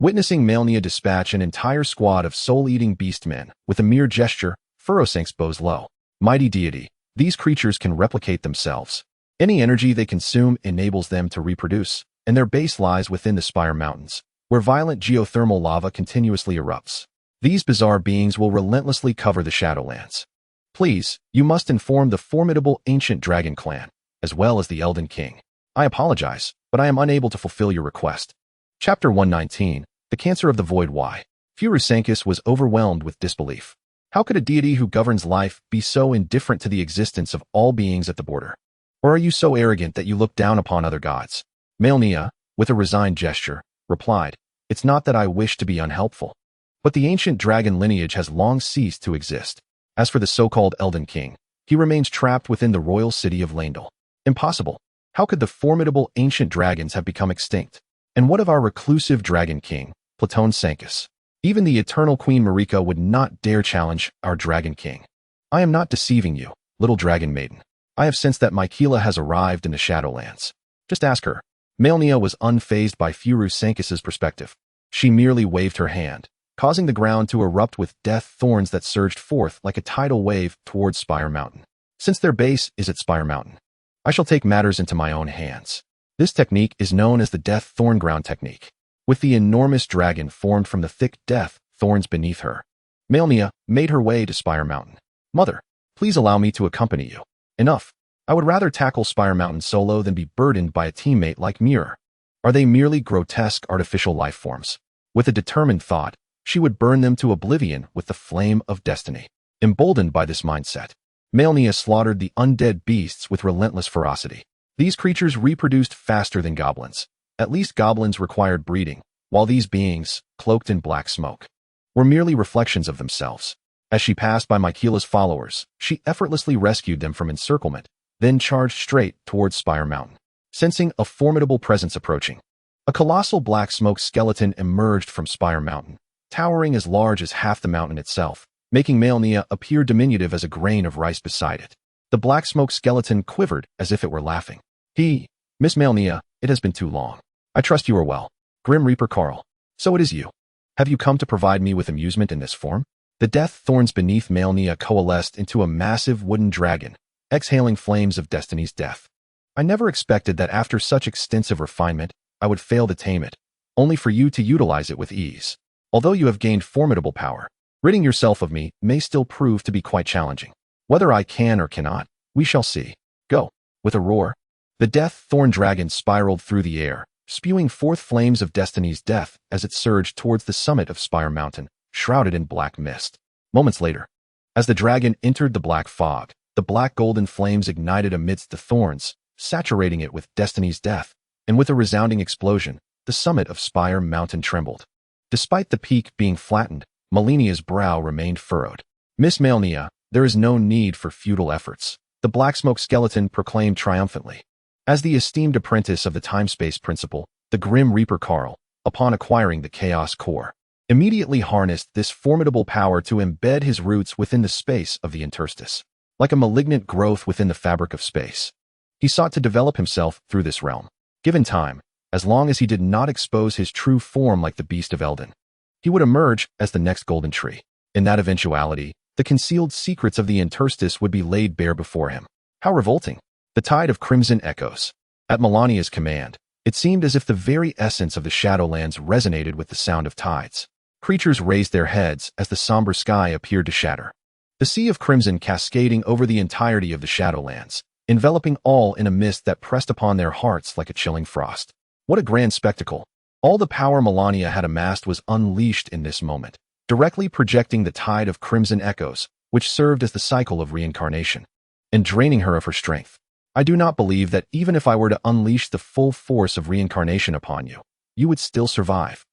Witnessing Malenia dispatch an entire squad of soul-eating beastmen, with a mere gesture, Furosanx bows low. Mighty deity, these creatures can replicate themselves. Any energy they consume enables them to reproduce, and their base lies within the Spire Mountains, where violent geothermal lava continuously erupts. These bizarre beings will relentlessly cover the Shadowlands. Please, you must inform the formidable ancient dragon clan, as well as the Elden King. I apologize, but I am unable to fulfill your request. Chapter 119, The Cancer of the Void. Why? Furosanx was overwhelmed with disbelief. How could a deity who governs life be so indifferent to the existence of all beings at the border? Or are you so arrogant that you look down upon other gods? Malenia, with a resigned gesture, replied, It's not that I wish to be unhelpful, but the ancient dragon lineage has long ceased to exist. As for the so-called Elden King, he remains trapped within the royal city of Leyndell. Impossible. How could the formidable ancient dragons have become extinct? And what of our reclusive dragon king, Platon Sancus? Even the eternal Queen Marika would not dare challenge our dragon king. I am not deceiving you, little dragon maiden. I have sensed that Miquella has arrived in the Shadowlands. Just ask her. Malenia was unfazed by Furosanx's perspective. She merely waved her hand, causing the ground to erupt with death thorns that surged forth like a tidal wave towards Spire Mountain. Since their base is at Spire Mountain, I shall take matters into my own hands. This technique is known as the Death Thorn Ground technique. With the enormous dragon formed from the thick death thorns beneath her, Malenia made her way to Spire Mountain. Mother, please allow me to accompany you. Enough. I would rather tackle Spire Mountain solo than be burdened by a teammate like Mirror. Are they merely grotesque artificial life forms? With a determined thought, she would burn them to oblivion with the flame of destiny. Emboldened by this mindset, Malenia slaughtered the undead beasts with relentless ferocity. These creatures reproduced faster than goblins. At least goblins required breeding, while these beings, cloaked in black smoke, were merely reflections of themselves. As she passed by Miquella's followers, she effortlessly rescued them from encirclement, then charged straight towards Spire Mountain. Sensing a formidable presence approaching, a colossal black smoke skeleton emerged from Spire Mountain, towering as large as half the mountain itself, making Malenia appear diminutive as a grain of rice beside it. The black smoke skeleton quivered as if it were laughing. Miss Malenia, it has been too long. I trust you are well. Grim Reaper Carl. So it is you. Have you come to provide me with amusement in this form? The death thorns beneath Malenia coalesced into a massive wooden dragon, exhaling flames of destiny's death. I never expected that after such extensive refinement, I would fail to tame it, only for you to utilize it with ease. Although you have gained formidable power, ridding yourself of me may still prove to be quite challenging. Whether I can or cannot, we shall see. Go. With a roar, the death thorn dragon spiraled through the air, spewing forth flames of destiny's death as it surged towards the summit of Spire Mountain, shrouded in black mist. Moments later, as the dragon entered the black fog, the black golden flames ignited amidst the thorns, saturating it with destiny's death, and with a resounding explosion, the summit of Spire Mountain trembled. Despite the peak being flattened, Malenia's brow remained furrowed. Miss Malenia, there is no need for futile efforts, the black smoke skeleton proclaimed triumphantly. As the esteemed apprentice of the time-space principle, the Grim Reaper Carl, upon acquiring the Chaos Core, immediately harnessed this formidable power to embed his roots within the space of the interstice. Like a malignant growth within the fabric of space, he sought to develop himself through this realm. Given time, as long as he did not expose his true form like the beast of Elden, he would emerge as the next golden tree. In that eventuality, the concealed secrets of the interstice would be laid bare before him. How revolting! The tide of crimson echoes. At Malenia's command, it seemed as if the very essence of the Shadowlands resonated with the sound of tides. Creatures raised their heads as the somber sky appeared to shatter. The sea of crimson cascading over the entirety of the Shadowlands, enveloping all in a mist that pressed upon their hearts like a chilling frost. What a grand spectacle! All the power Malenia had amassed was unleashed in this moment, directly projecting the tide of crimson echoes, which served as the cycle of reincarnation, and draining her of her strength. I do not believe that even if I were to unleash the full force of reincarnation upon you, you would still survive.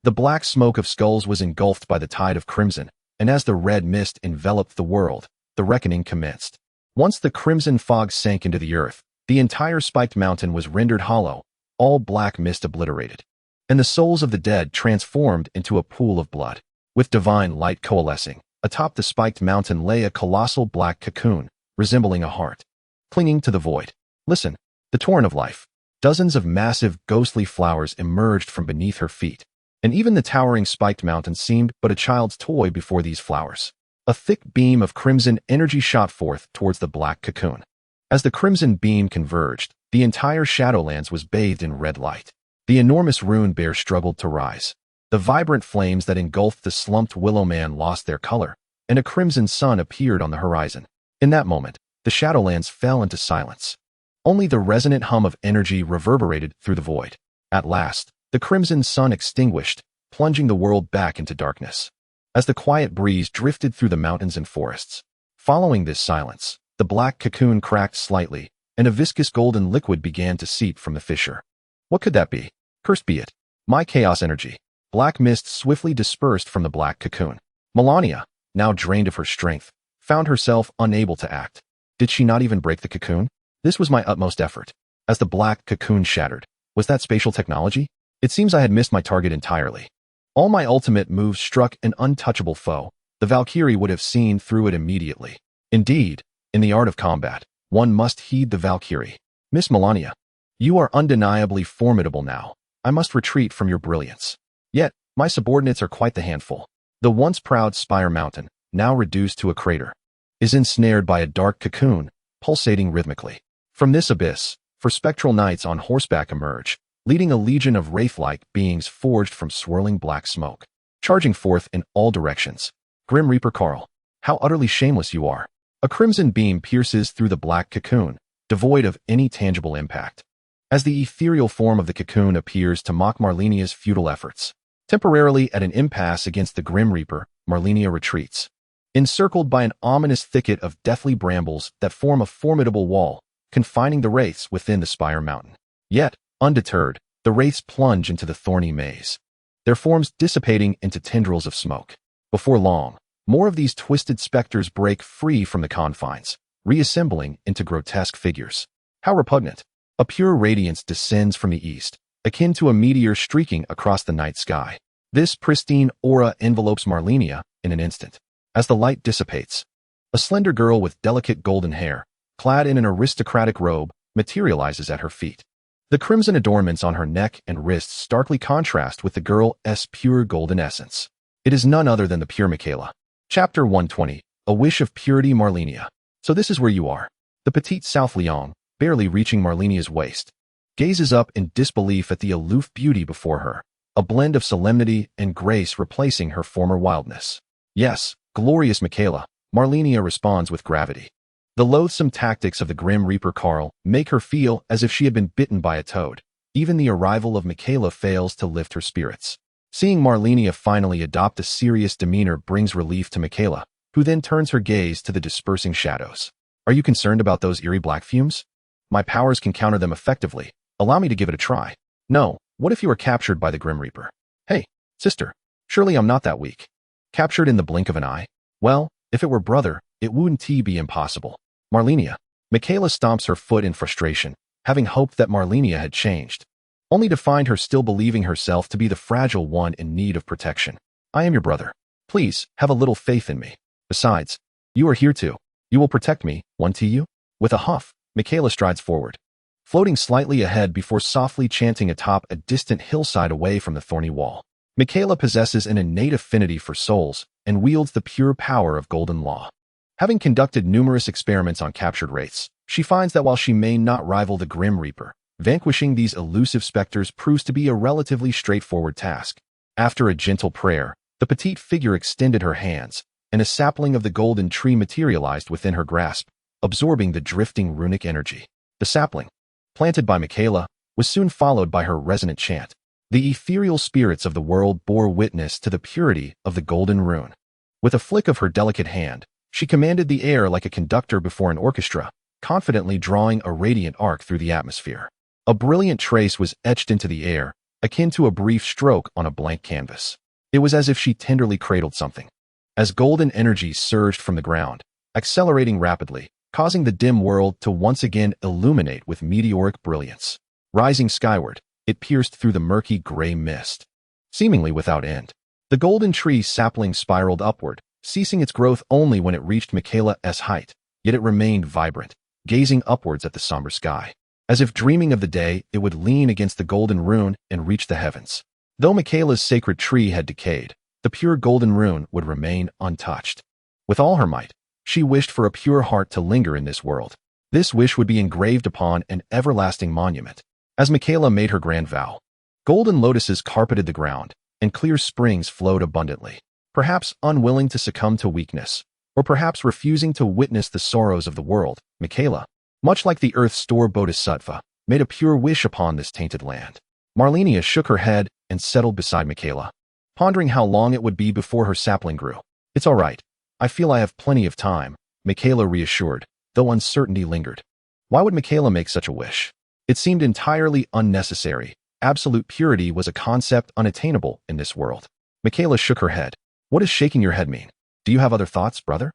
The black smoke of skulls was engulfed by the tide of crimson, and as the red mist enveloped the world, the reckoning commenced. Once the crimson fog sank into the earth, the entire spiked mountain was rendered hollow, all black mist obliterated, and the souls of the dead transformed into a pool of blood. With divine light coalescing, atop the spiked mountain lay a colossal black cocoon, resembling a heart, clinging to the void. Listen, the torrent of life. Dozens of massive, ghostly flowers emerged from beneath her feet, and even the towering spiked mountain seemed but a child's toy before these flowers. A thick beam of crimson energy shot forth towards the black cocoon. As the crimson beam converged, the entire Shadowlands was bathed in red light. The enormous rune bear struggled to rise. The vibrant flames that engulfed the slumped willow man lost their color, and a crimson sun appeared on the horizon. In that moment, the Shadowlands fell into silence. Only the resonant hum of energy reverberated through the void. At last, the crimson sun extinguished, plunging the world back into darkness. As the quiet breeze drifted through the mountains and forests, following this silence, the black cocoon cracked slightly, and a viscous golden liquid began to seep from the fissure. What could that be? Cursed be it. My chaos energy. Black mist swiftly dispersed from the black cocoon. Malenia, now drained of her strength, found herself unable to act. Did she not even break the cocoon? This was my utmost effort. As the black cocoon shattered, was that spatial technology? It seems I had missed my target entirely. All my ultimate moves struck an untouchable foe. The Valkyrie would have seen through it immediately. Indeed, in the art of combat, one must heed the Valkyrie. Miss Malenia, you are undeniably formidable now. I must retreat from your brilliance. Yet, my subordinates are quite the handful. The once proud Spire Mountain, now reduced to a crater, is ensnared by a dark cocoon, pulsating rhythmically. From this abyss, for spectral knights on horseback emerge, leading a legion of wraith-like beings forged from swirling black smoke, charging forth in all directions. Grim Reaper Carl, how utterly shameless you are. A crimson beam pierces through the black cocoon, devoid of any tangible impact. As the ethereal form of the cocoon appears to mock Malenia's futile efforts, temporarily at an impasse against the Grim Reaper, Malenia retreats, encircled by an ominous thicket of deathly brambles that form a formidable wall, confining the wraiths within the Spire Mountain. Yet, undeterred, the wraiths plunge into the thorny maze, their forms dissipating into tendrils of smoke. Before long, More of these twisted specters break free from the confines, reassembling into grotesque figures. How repugnant. A pure radiance descends from the east, akin to a meteor streaking across the night sky. This pristine aura envelopes Malenia in an instant. As the light dissipates, a slender girl with delicate golden hair, clad in an aristocratic robe, materializes at her feet. The crimson adornments on her neck and wrists starkly contrast with the girl's pure golden essence. It is none other than the pure Miquella. Chapter 120, A Wish of Purity. Malenia. So this is where you are. The petite South Liang, barely reaching Malenia's waist, gazes up in disbelief at the aloof beauty before her, a blend of solemnity and grace replacing her former wildness. Yes, glorious Miquella, Malenia responds with gravity. The loathsome tactics of the Grim Reaper Carl make her feel as if she had been bitten by a toad. Even the arrival of Miquella fails to lift her spirits. Seeing Malenia finally adopt a serious demeanor brings relief to Miquella, who then turns her gaze to the dispersing shadows. Are you concerned about those eerie black fumes? My powers can counter them effectively. Allow me to give it a try. No, what if you were captured by the Grim Reaper? Hey, sister, surely I'm not that weak. Captured in the blink of an eye? Well, if it were brother, it wouldn't be impossible. Malenia. Miquella stomps her foot in frustration, having hoped that Malenia had changed, only to find her still believing herself to be the fragile one in need of protection. I am your brother. Please, have a little faith in me. Besides, you are here too. You will protect me, won't you? With a huff, Miquella strides forward, floating slightly ahead before softly chanting atop a distant hillside away from the thorny wall. Miquella possesses an innate affinity for souls and wields the pure power of golden law. Having conducted numerous experiments on captured wraiths, she finds that while she may not rival the Grim Reaper, vanquishing these elusive specters proves to be a relatively straightforward task. After a gentle prayer, the petite figure extended her hands, and a sapling of the golden tree materialized within her grasp, absorbing the drifting runic energy. The sapling, planted by Miquella, was soon followed by her resonant chant. The ethereal spirits of the world bore witness to the purity of the golden rune. With a flick of her delicate hand, she commanded the air like a conductor before an orchestra, confidently drawing a radiant arc through the atmosphere. A brilliant trace was etched into the air, akin to a brief stroke on a blank canvas. It was as if she tenderly cradled something. As golden energy surged from the ground, accelerating rapidly, causing the dim world to once again illuminate with meteoric brilliance. Rising skyward, it pierced through the murky gray mist, seemingly without end. The golden tree sapling spiraled upward, ceasing its growth only when it reached Miquella's height, yet it remained vibrant, gazing upwards at the somber sky. As if dreaming of the day it would lean against the golden rune and reach the heavens. Though Miquella's sacred tree had decayed, the pure golden rune would remain untouched. With all her might, she wished for a pure heart to linger in this world. This wish would be engraved upon an everlasting monument. As Miquella made her grand vow, golden lotuses carpeted the ground, and clear springs flowed abundantly. Perhaps unwilling to succumb to weakness, or perhaps refusing to witness the sorrows of the world, Miquella, much like the earth's store bodhisattva, made a pure wish upon this tainted land. Malenia shook her head and settled beside Miquella, pondering how long it would be before her sapling grew. It's all right. I feel I have plenty of time, Miquella reassured, though uncertainty lingered. Why would Miquella make such a wish? It seemed entirely unnecessary. Absolute purity was a concept unattainable in this world. Miquella shook her head. What does shaking your head mean? Do you have other thoughts, brother?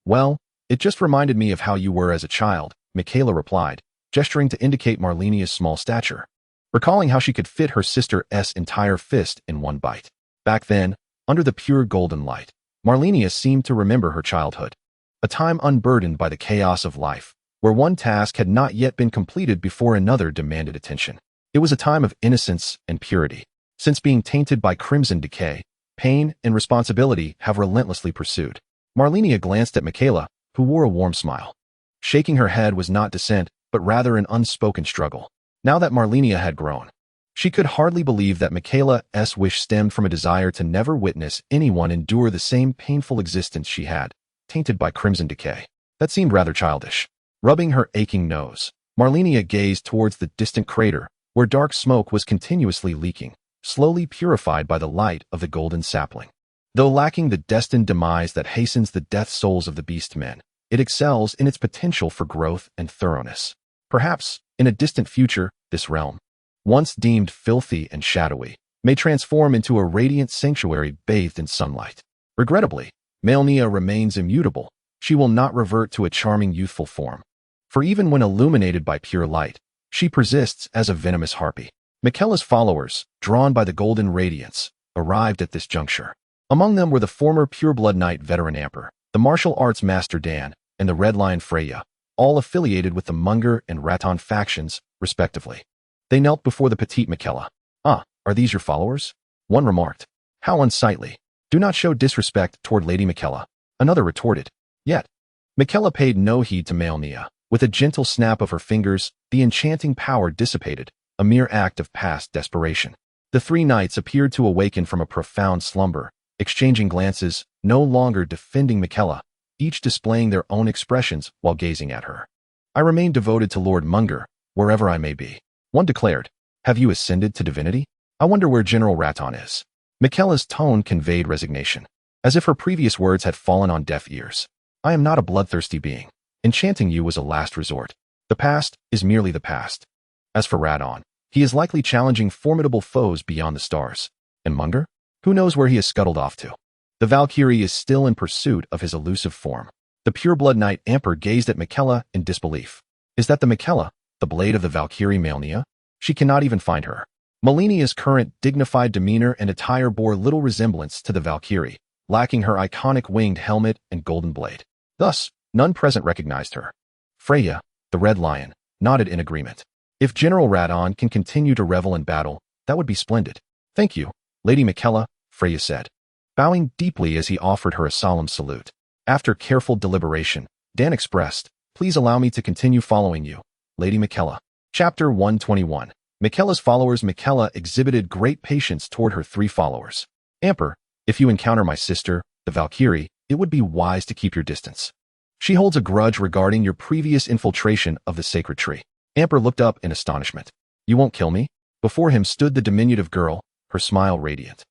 Well, it just reminded me of how you were as a child, Miquella replied, gesturing to indicate Malenia's small stature, recalling how she could fit her sister's entire fist in one bite. Back then, under the pure golden light, Malenia seemed to remember her childhood, a time unburdened by the chaos of life, where one task had not yet been completed before another demanded attention. It was a time of innocence and purity. Since being tainted by crimson decay, pain and responsibility have relentlessly pursued. Malenia glanced at Miquella, who wore a warm smile. Shaking her head was not dissent, but rather an unspoken struggle. Now that Malenia had grown, she could hardly believe that Miquella's wish stemmed from a desire to never witness anyone endure the same painful existence she had, tainted by crimson decay. That seemed rather childish. Rubbing her aching nose, Malenia gazed towards the distant crater, where dark smoke was continuously leaking, slowly purified by the light of the golden sapling. Though lacking the destined demise that hastens the death souls of the beast men, it excels in its potential for growth and thoroughness. Perhaps, in a distant future, this realm, once deemed filthy and shadowy, may transform into a radiant sanctuary bathed in sunlight. Regrettably, Malenia remains immutable. She will not revert to a charming youthful form. For even when illuminated by pure light, she persists as a venomous harpy. Miquella's followers, drawn by the golden radiance, arrived at this juncture. Among them were the former pureblood knight veteran Amper, the martial arts master Dan, and the Red Lion Freya, all affiliated with the Munger and Radahn factions, respectively. They knelt before the petite Miquella. "Ah, are these your followers?" One remarked. "How unsightly. Do not show disrespect toward Lady Miquella." Another retorted. Yet, Miquella paid no heed to Malenia. With a gentle snap of her fingers, the enchanting power dissipated, a mere act of past desperation. The three knights appeared to awaken from a profound slumber, exchanging glances, no longer defending Miquella, each displaying their own expressions while gazing at her. "I remain devoted to Lord Munger, wherever I may be." One declared. "Have you ascended to divinity? I wonder where General Radahn is." Miquella's tone conveyed resignation, as if her previous words had fallen on deaf ears. "I am not a bloodthirsty being. Enchanting you was a last resort. The past is merely the past. As for Radahn, he is likely challenging formidable foes beyond the stars. And Munger? Who knows where he has scuttled off to? The Valkyrie is still in pursuit of his elusive form." The pureblood knight Amper gazed at Miquella in disbelief. "Is that the Miquella, the blade of the Valkyrie Malenia? She cannot even find her." Malenia's current dignified demeanor and attire bore little resemblance to the Valkyrie, lacking her iconic winged helmet and golden blade. Thus, none present recognized her. Freya, the Red Lion, nodded in agreement. "If General Radahn can continue to revel in battle, that would be splendid." "Thank you, Lady Miquella," Freya said, bowing deeply as he offered her a solemn salute. After careful deliberation, Dan expressed, "Please allow me to continue following you, Lady Miquella." Chapter 121. Miquella's followers. Miquella exhibited great patience toward her three followers. "Amper, if you encounter my sister, the Valkyrie, it would be wise to keep your distance. She holds a grudge regarding your previous infiltration of the sacred tree." Amper looked up in astonishment. "You won't kill me?" Before him stood the diminutive girl, her smile radiant,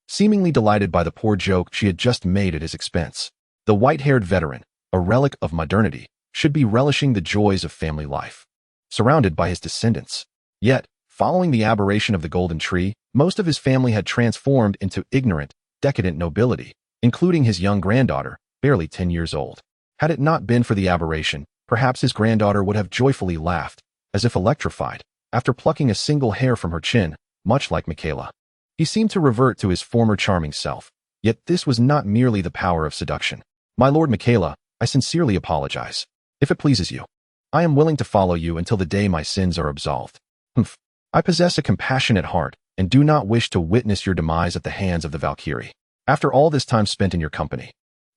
seemingly delighted by the poor joke she had just made at his expense. The white-haired veteran, a relic of modernity, should be relishing the joys of family life, surrounded by his descendants. Yet, following the aberration of the golden tree, most of his family had transformed into ignorant, decadent nobility, including his young granddaughter, barely 10 years old. Had it not been for the aberration, perhaps his granddaughter would have joyfully laughed, as if electrified, after plucking a single hair from her chin, much like Miquella. He seemed to revert to his former charming self, yet this was not merely the power of seduction. "My Lord Miquella, I sincerely apologize. If it pleases you, I am willing to follow you until the day my sins are absolved." "Humph. I possess a compassionate heart, and do not wish to witness your demise at the hands of the Valkyrie. After all this time spent in your company,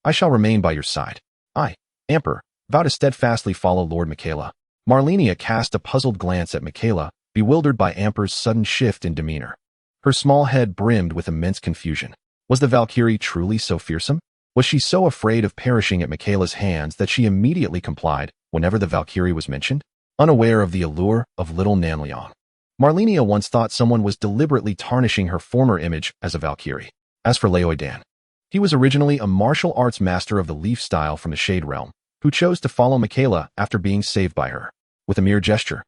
I shall remain by your side. I, Amper, vow to steadfastly follow Lord Miquella." Malenia cast a puzzled glance at Miquella, bewildered by Amper's sudden shift in demeanor. Her small head brimmed with immense confusion. Was the Valkyrie truly so fearsome? Was she so afraid of perishing at Miquella's hands that she immediately complied whenever the Valkyrie was mentioned, unaware of the allure of little Nanleong? Malenia once thought someone was deliberately tarnishing her former image as a Valkyrie. As for Leoidan, he was originally a martial arts master of the Leaf style from the Shade Realm, who chose to follow Miquella after being saved by her. With a mere gesture,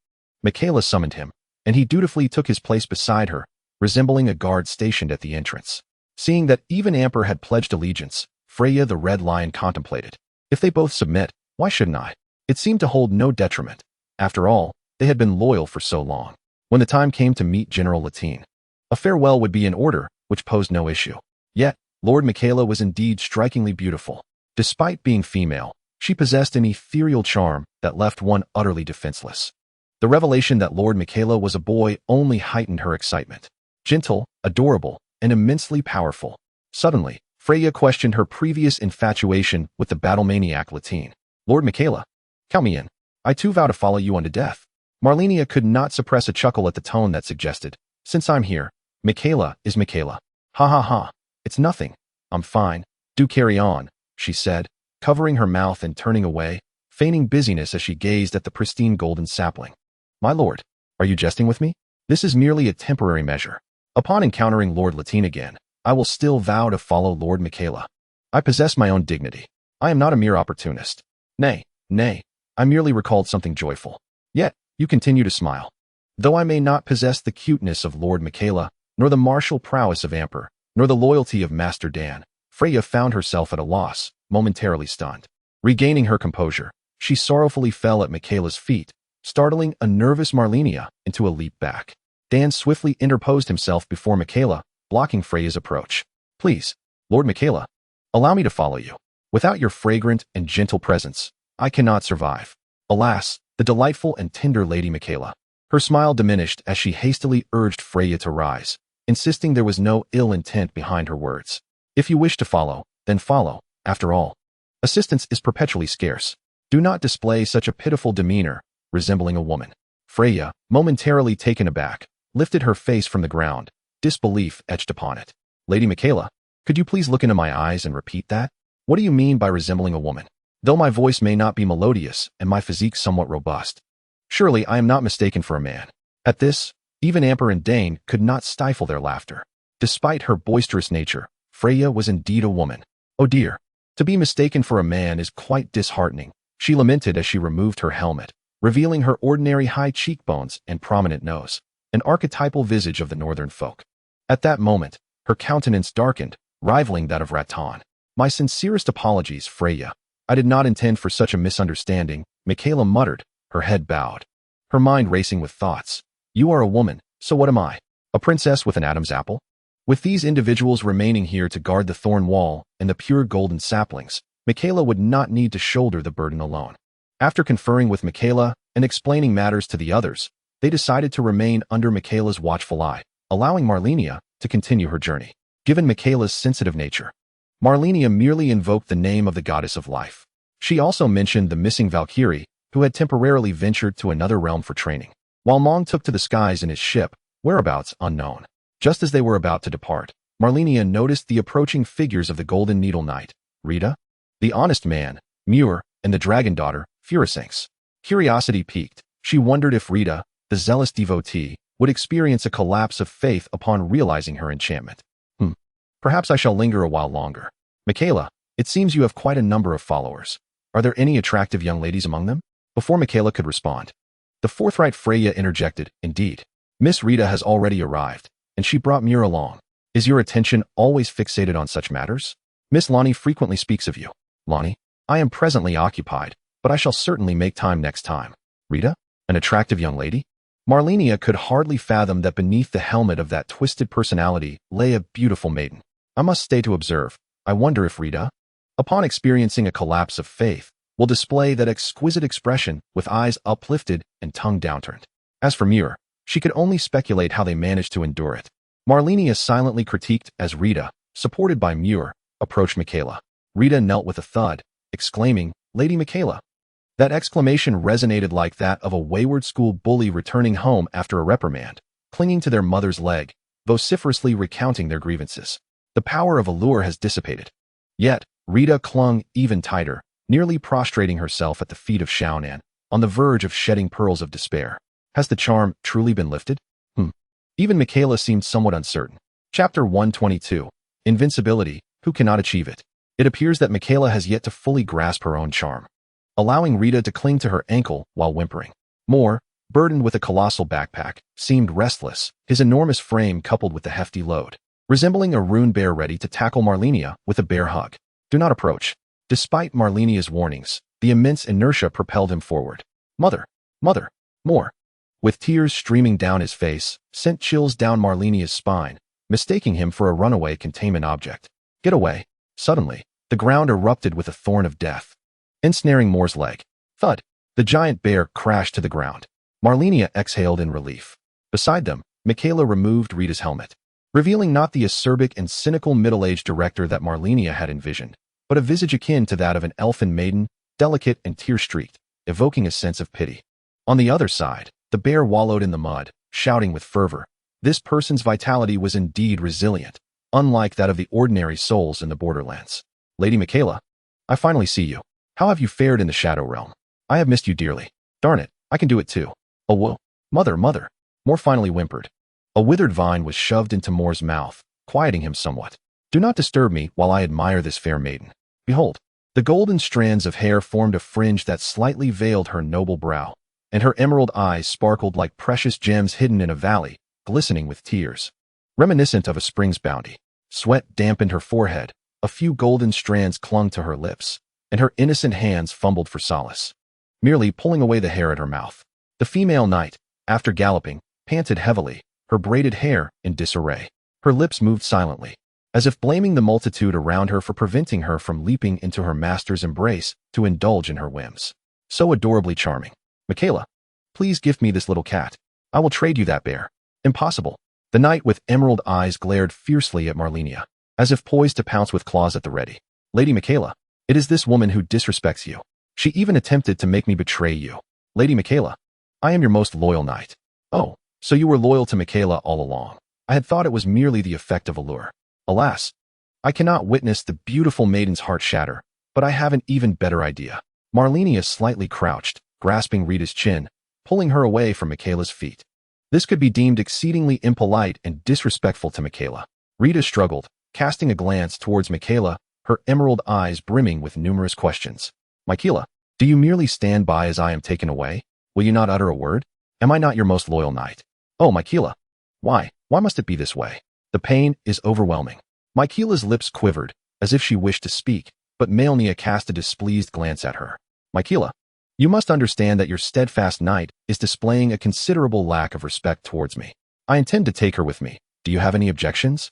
Miquella summoned him, and he dutifully took his place beside her, resembling a guard stationed at the entrance. Seeing that even Amper had pledged allegiance, Freya the Red Lion contemplated. If they both submit, why shouldn't I? It seemed to hold no detriment. After all, they had been loyal for so long. When the time came to meet General Latine, a farewell would be in order, which posed no issue. Yet, Lord Miquella was indeed strikingly beautiful. Despite being female, she possessed an ethereal charm that left one utterly defenseless. The revelation that Lord Miquella was a boy only heightened her excitement. Gentle, adorable, and immensely powerful. Suddenly, Freya questioned her previous infatuation with the battle maniac Latine. "Lord Miquella, count me in. I too vow to follow you unto death." Malenia could not suppress a chuckle at the tone that suggested, "Since I'm here, Miquella is Miquella. Ha ha ha. It's nothing. I'm fine. Do carry on," she said, covering her mouth and turning away, feigning busyness as she gazed at the pristine golden sapling. "My lord, are you jesting with me? This is merely a temporary measure. Upon encountering Lord Latine again, I will still vow to follow Lord Miquella. I possess my own dignity. I am not a mere opportunist. Nay, I merely recalled something joyful. Yet, you continue to smile. Though I may not possess the cuteness of Lord Miquella, nor the martial prowess of Amper, nor the loyalty of Master Dan, Freya found herself at a loss, momentarily stunned. Regaining her composure, she sorrowfully fell at Miquella's feet, startling a nervous Malenia into a leap back. Dan swiftly interposed himself before Miquella, blocking Freya's approach. Please, Lord Miquella, allow me to follow you. Without your fragrant and gentle presence, I cannot survive. Alas, the delightful and tender Lady Miquella. Her smile diminished as she hastily urged Freya to rise, insisting there was no ill intent behind her words. If you wish to follow, then follow. After all, assistance is perpetually scarce. Do not display such a pitiful demeanor, resembling a woman. Freya, momentarily taken aback, lifted her face from the ground, disbelief etched upon it. Lady Miquella, could you please look into my eyes and repeat that? What do you mean by resembling a woman? Though my voice may not be melodious and my physique somewhat robust, surely I am not mistaken for a man. At this, even Amber and Dane could not stifle their laughter. Despite her boisterous nature, Freya was indeed a woman. Oh dear, to be mistaken for a man is quite disheartening, she lamented as she removed her helmet, revealing her ordinary high cheekbones and prominent nose, an archetypal visage of the northern folk. At that moment, her countenance darkened, rivaling that of Radahn. My sincerest apologies, Freya. I did not intend for such a misunderstanding, Miquella muttered, her head bowed, her mind racing with thoughts. You are a woman, so what am I? A princess with an Adam's apple? With these individuals remaining here to guard the thorn wall and the pure golden saplings, Miquella would not need to shoulder the burden alone. After conferring with Miquella and explaining matters to the others, they decided to remain under Miquella's watchful eye, allowing Malenia to continue her journey. Given Miquella's sensitive nature, Malenia merely invoked the name of the goddess of life. She also mentioned the missing Valkyrie, who had temporarily ventured to another realm for training, while Mong took to the skies in his ship, whereabouts unknown. Just as they were about to depart, Malenia noticed the approaching figures of the Golden Needle Knight, Rita, the Honest Man, Muir, and the Dragon Daughter, Furisanx. Curiosity piqued. She wondered if Rita, the zealous devotee, would experience a collapse of faith upon realizing her enchantment. Perhaps I shall linger a while longer. Miquella, it seems you have quite a number of followers. Are there any attractive young ladies among them? Before Miquella could respond, the forthright Freya interjected, Indeed. Miss Rita has already arrived, and she brought Muir along. Is your attention always fixated on such matters? Miss Lonnie frequently speaks of you. Lonnie, I am presently occupied, but I shall certainly make time next time. Rita? An attractive young lady? Malenia could hardly fathom that beneath the helmet of that twisted personality lay a beautiful maiden. I must stay to observe. I wonder if Rita, upon experiencing a collapse of faith, will display that exquisite expression with eyes uplifted and tongue downturned. As for Muir, she could only speculate how they managed to endure it. Malenia silently critiqued as Rita, supported by Muir, approached Miquella. Rita knelt with a thud, exclaiming, Lady Miquella. That exclamation resonated like that of a wayward school bully returning home after a reprimand, clinging to their mother's leg, vociferously recounting their grievances. The power of allure has dissipated. Yet, Rita clung even tighter, nearly prostrating herself at the feet of Xiaonan, on the verge of shedding pearls of despair. Has the charm truly been lifted? Even Miquella seemed somewhat uncertain. Chapter 122. Invincibility, who cannot achieve it? It appears that Miquella has yet to fully grasp her own charm, allowing Rita to cling to her ankle while whimpering. Moore, burdened with a colossal backpack, seemed restless, his enormous frame coupled with the hefty load, resembling a rune bear ready to tackle Malenia with a bear hug. Do not approach. Despite Malenia's warnings, the immense inertia propelled him forward. Mother, more. With tears streaming down his face, sent chills down Malenia's spine, mistaking him for a runaway containment object. Get away. Suddenly, the ground erupted with a thorn of death, ensnaring Moore's leg. Thud. The giant bear crashed to the ground. Malenia exhaled in relief. Beside them, Miquella removed Rita's helmet, revealing not the acerbic and cynical middle-aged director that Malenia had envisioned, but a visage akin to that of an elfin maiden, delicate and tear-streaked, evoking a sense of pity. On the other side, the bear wallowed in the mud, shouting with fervor. This person's vitality was indeed resilient, unlike that of the ordinary souls in the borderlands. Lady Miquella, I finally see you. How have you fared in the Shadow Realm? I have missed you dearly. Darn it, I can do it too. Oh whoa. Mother. Moore finally whimpered. A withered vine was shoved into Moore's mouth, quieting him somewhat. Do not disturb me while I admire this fair maiden. Behold. The golden strands of hair formed a fringe that slightly veiled her noble brow, and her emerald eyes sparkled like precious gems hidden in a valley, glistening with tears, reminiscent of a spring's bounty. Sweat dampened her forehead, A few golden strands clung to her lips, and her innocent hands fumbled for solace, merely pulling away the hair at her mouth. The female knight, after galloping, panted heavily, her braided hair in disarray. Her lips moved silently, as if blaming the multitude around her for preventing her from leaping into her master's embrace to indulge in her whims. So adorably charming. Miquella, please give me this little cat. I will trade you that bear. Impossible. The knight with emerald eyes glared fiercely at Malenia, as if poised to pounce with claws at the ready. Lady Miquella, it is this woman who disrespects you. She even attempted to make me betray you. Lady Miquella, I am your most loyal knight. Oh, so you were loyal to Miquella all along. I had thought it was merely the effect of allure. Alas, I cannot witness the beautiful maiden's heart shatter, but I have an even better idea. Malenia slightly crouched, grasping Rita's chin, pulling her away from Miquella's feet. This could be deemed exceedingly impolite and disrespectful to Miquella. Rita struggled, casting a glance towards Miquella, her emerald eyes brimming with numerous questions. Miquella, do you merely stand by as I am taken away? Will you not utter a word? Am I not your most loyal knight? Oh, Miquella, why must it be this way? The pain is overwhelming. Miquella's lips quivered, as if she wished to speak, but Malenia cast a displeased glance at her. Miquella, you must understand that your steadfast knight is displaying a considerable lack of respect towards me. I intend to take her with me. Do you have any objections?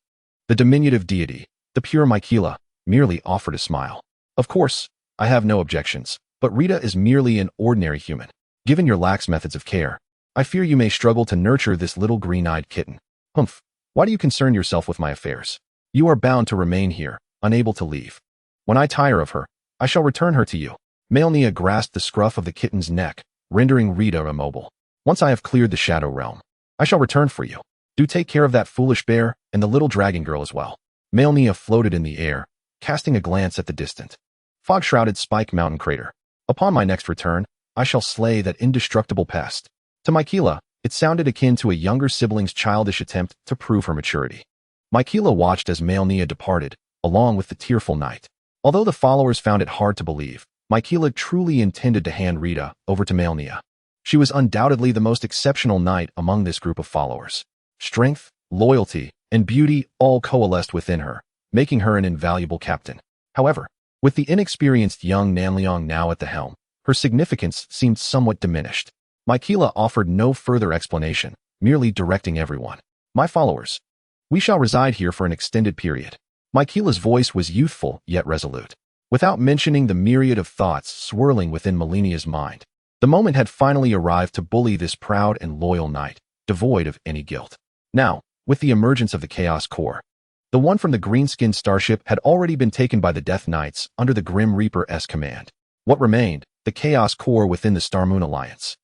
The diminutive deity, the pure Miquella, merely offered a smile. Of course, I have no objections, but Rita is merely an ordinary human. Given your lax methods of care, I fear you may struggle to nurture this little green-eyed kitten. Humph, why do you concern yourself with my affairs? You are bound to remain here, unable to leave. When I tire of her, I shall return her to you. Malenia grasped the scruff of the kitten's neck, rendering Rita immobile. Once I have cleared the Shadow Realm, I shall return for you. Do take care of that foolish bear and the little dragon girl as well. Malenia floated in the air, casting a glance at the distant, fog-shrouded Spike Mountain crater. Upon my next return, I shall slay that indestructible pest. To Miquella, it sounded akin to a younger sibling's childish attempt to prove her maturity. Miquella watched as Malenia departed, along with the tearful knight. Although the followers found it hard to believe, Miquella truly intended to hand Rita over to Malenia. She was undoubtedly the most exceptional knight among this group of followers. Strength, loyalty, and beauty all coalesced within her, making her an invaluable captain. However, with the inexperienced young Nanliang now at the helm, her significance seemed somewhat diminished. Miquella offered no further explanation, merely directing everyone. My followers, we shall reside here for an extended period. Miquella's voice was youthful yet resolute. Without mentioning the myriad of thoughts swirling within Malenia's mind, the moment had finally arrived to bully this proud and loyal knight, devoid of any guilt. Now, with the emergence of the Chaos Corps, the one from the green-skinned starship had already been taken by the Death Knights under the Grim Reaper's command. What remained, the Chaos Corps within the Starmoon Alliance,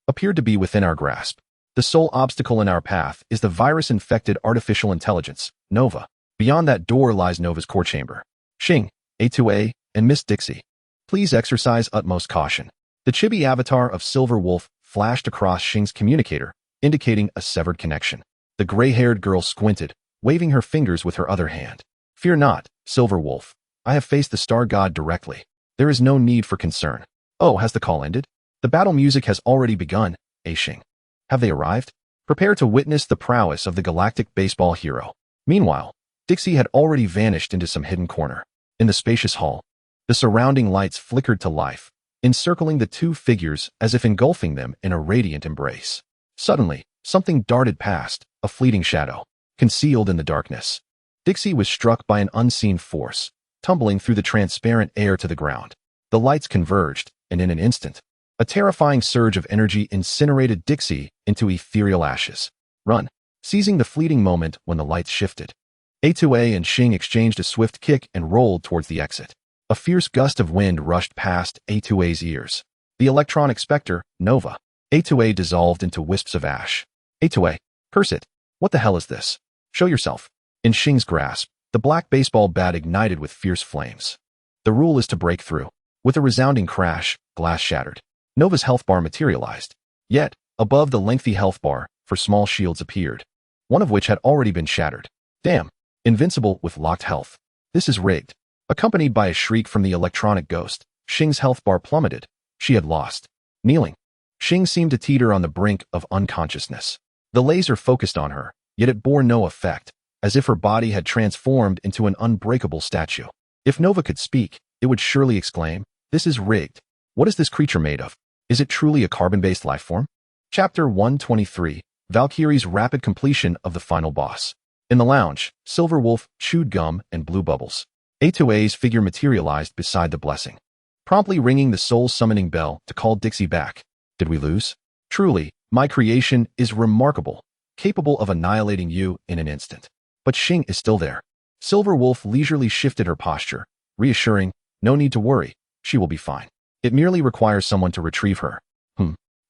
appeared to be within our grasp. The sole obstacle in our path is the virus-infected artificial intelligence, Nova. Beyond that door lies Nova's core chamber. Xing, A2A, and Miss Dixie, please exercise utmost caution. The chibi avatar of Silver Wolf flashed across Xing's communicator, indicating a severed connection. The gray-haired girl squinted, waving her fingers with her other hand. Fear not, Silver Wolf. I have faced the Star God directly. There is no need for concern. Oh, has the call ended? The battle music has already begun, Xing. Have they arrived? Prepare to witness the prowess of the galactic baseball hero. Meanwhile, Dixie had already vanished into some hidden corner. In the spacious hall, the surrounding lights flickered to life, encircling the two figures as if engulfing them in a radiant embrace. Suddenly, something darted past, a fleeting shadow, concealed in the darkness. Dixie was struck by an unseen force, tumbling through the transparent air to the ground. The lights converged, and in an instant, a terrifying surge of energy incinerated Dixie into ethereal ashes. Run! Seizing the fleeting moment when the lights shifted, A2A and Xing exchanged a swift kick and rolled towards the exit. A fierce gust of wind rushed past A2A's ears. The electronic specter, Nova. A2A dissolved into wisps of ash. A2A, curse it. What the hell is this? Show yourself. In Xing's grasp, the black baseball bat ignited with fierce flames. The rule is to break through. With a resounding crash, glass shattered. Nova's health bar materialized. Yet, above the lengthy health bar, four small shields appeared, one of which had already been shattered. Damn. Invincible with locked health. This is rigged. Accompanied by a shriek from the electronic ghost, Xing's health bar plummeted. She had lost. Kneeling, Xing seemed to teeter on the brink of unconsciousness. The laser focused on her, yet it bore no effect, as if her body had transformed into an unbreakable statue. If Nova could speak, it would surely exclaim, "This is rigged. What is this creature made of? Is it truly a carbon-based lifeform?" Chapter 123, Valkyrie's rapid completion of the final boss. In the lounge, Silver Wolf chewed gum and blew bubbles. A2A's figure materialized beside the blessing, promptly ringing the soul-summoning bell to call Dixie back. Did we lose? Truly, my creation is remarkable, capable of annihilating you in an instant. But Xing is still there. Silver Wolf leisurely shifted her posture, reassuring, "No need to worry, she will be fine. It merely requires someone to retrieve her."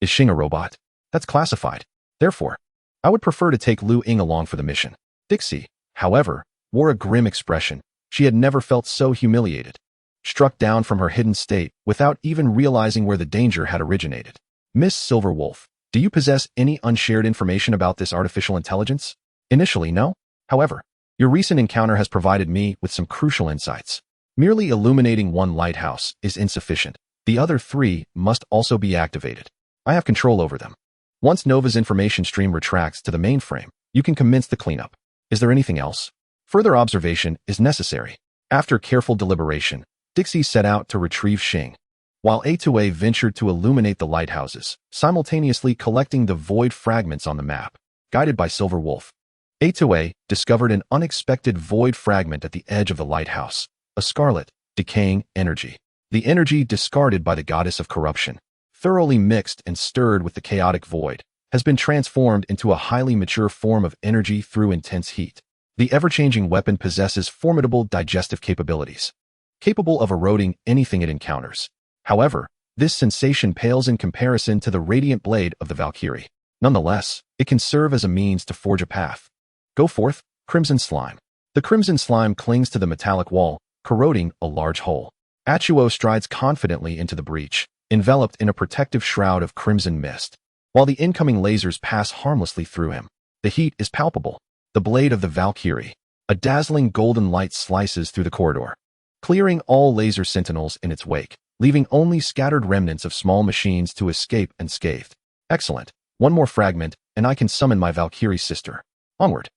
Is Xing a robot? That's classified. Therefore, I would prefer to take Lu Ying along for the mission. Dixie, however, wore a grim expression. She had never felt so humiliated. Struck down from her hidden state without even realizing where the danger had originated. "Miss Silver Wolf, do you possess any unshared information about this artificial intelligence?" "Initially, no. However, your recent encounter has provided me with some crucial insights. Merely illuminating one lighthouse is insufficient. The other 3 must also be activated. I have control over them. Once Nova's information stream retracts to the mainframe, you can commence the cleanup. Is there anything else? Further observation is necessary." After careful deliberation, Dixie set out to retrieve Xing, while A2A ventured to illuminate the lighthouses, simultaneously collecting the void fragments on the map. Guided by Silver Wolf, A2A discovered an unexpected void fragment at the edge of the lighthouse, a scarlet, decaying energy. The energy discarded by the goddess of corruption, thoroughly mixed and stirred with the chaotic void, has been transformed into a highly mature form of energy through intense heat. The ever-changing weapon possesses formidable digestive capabilities, capable of eroding anything it encounters. However, this sensation pales in comparison to the radiant blade of the Valkyrie. Nonetheless, it can serve as a means to forge a path. Go forth, Crimson Slime. The crimson slime clings to the metallic wall, corroding a large hole. Achuo strides confidently into the breach, enveloped in a protective shroud of crimson mist, while the incoming lasers pass harmlessly through him. The heat is palpable. The blade of the Valkyrie, a dazzling golden light, slices through the corridor, clearing all laser sentinels in its wake, leaving only scattered remnants of small machines to escape unscathed. Excellent. One more fragment, and I can summon my Valkyrie sister. Onward.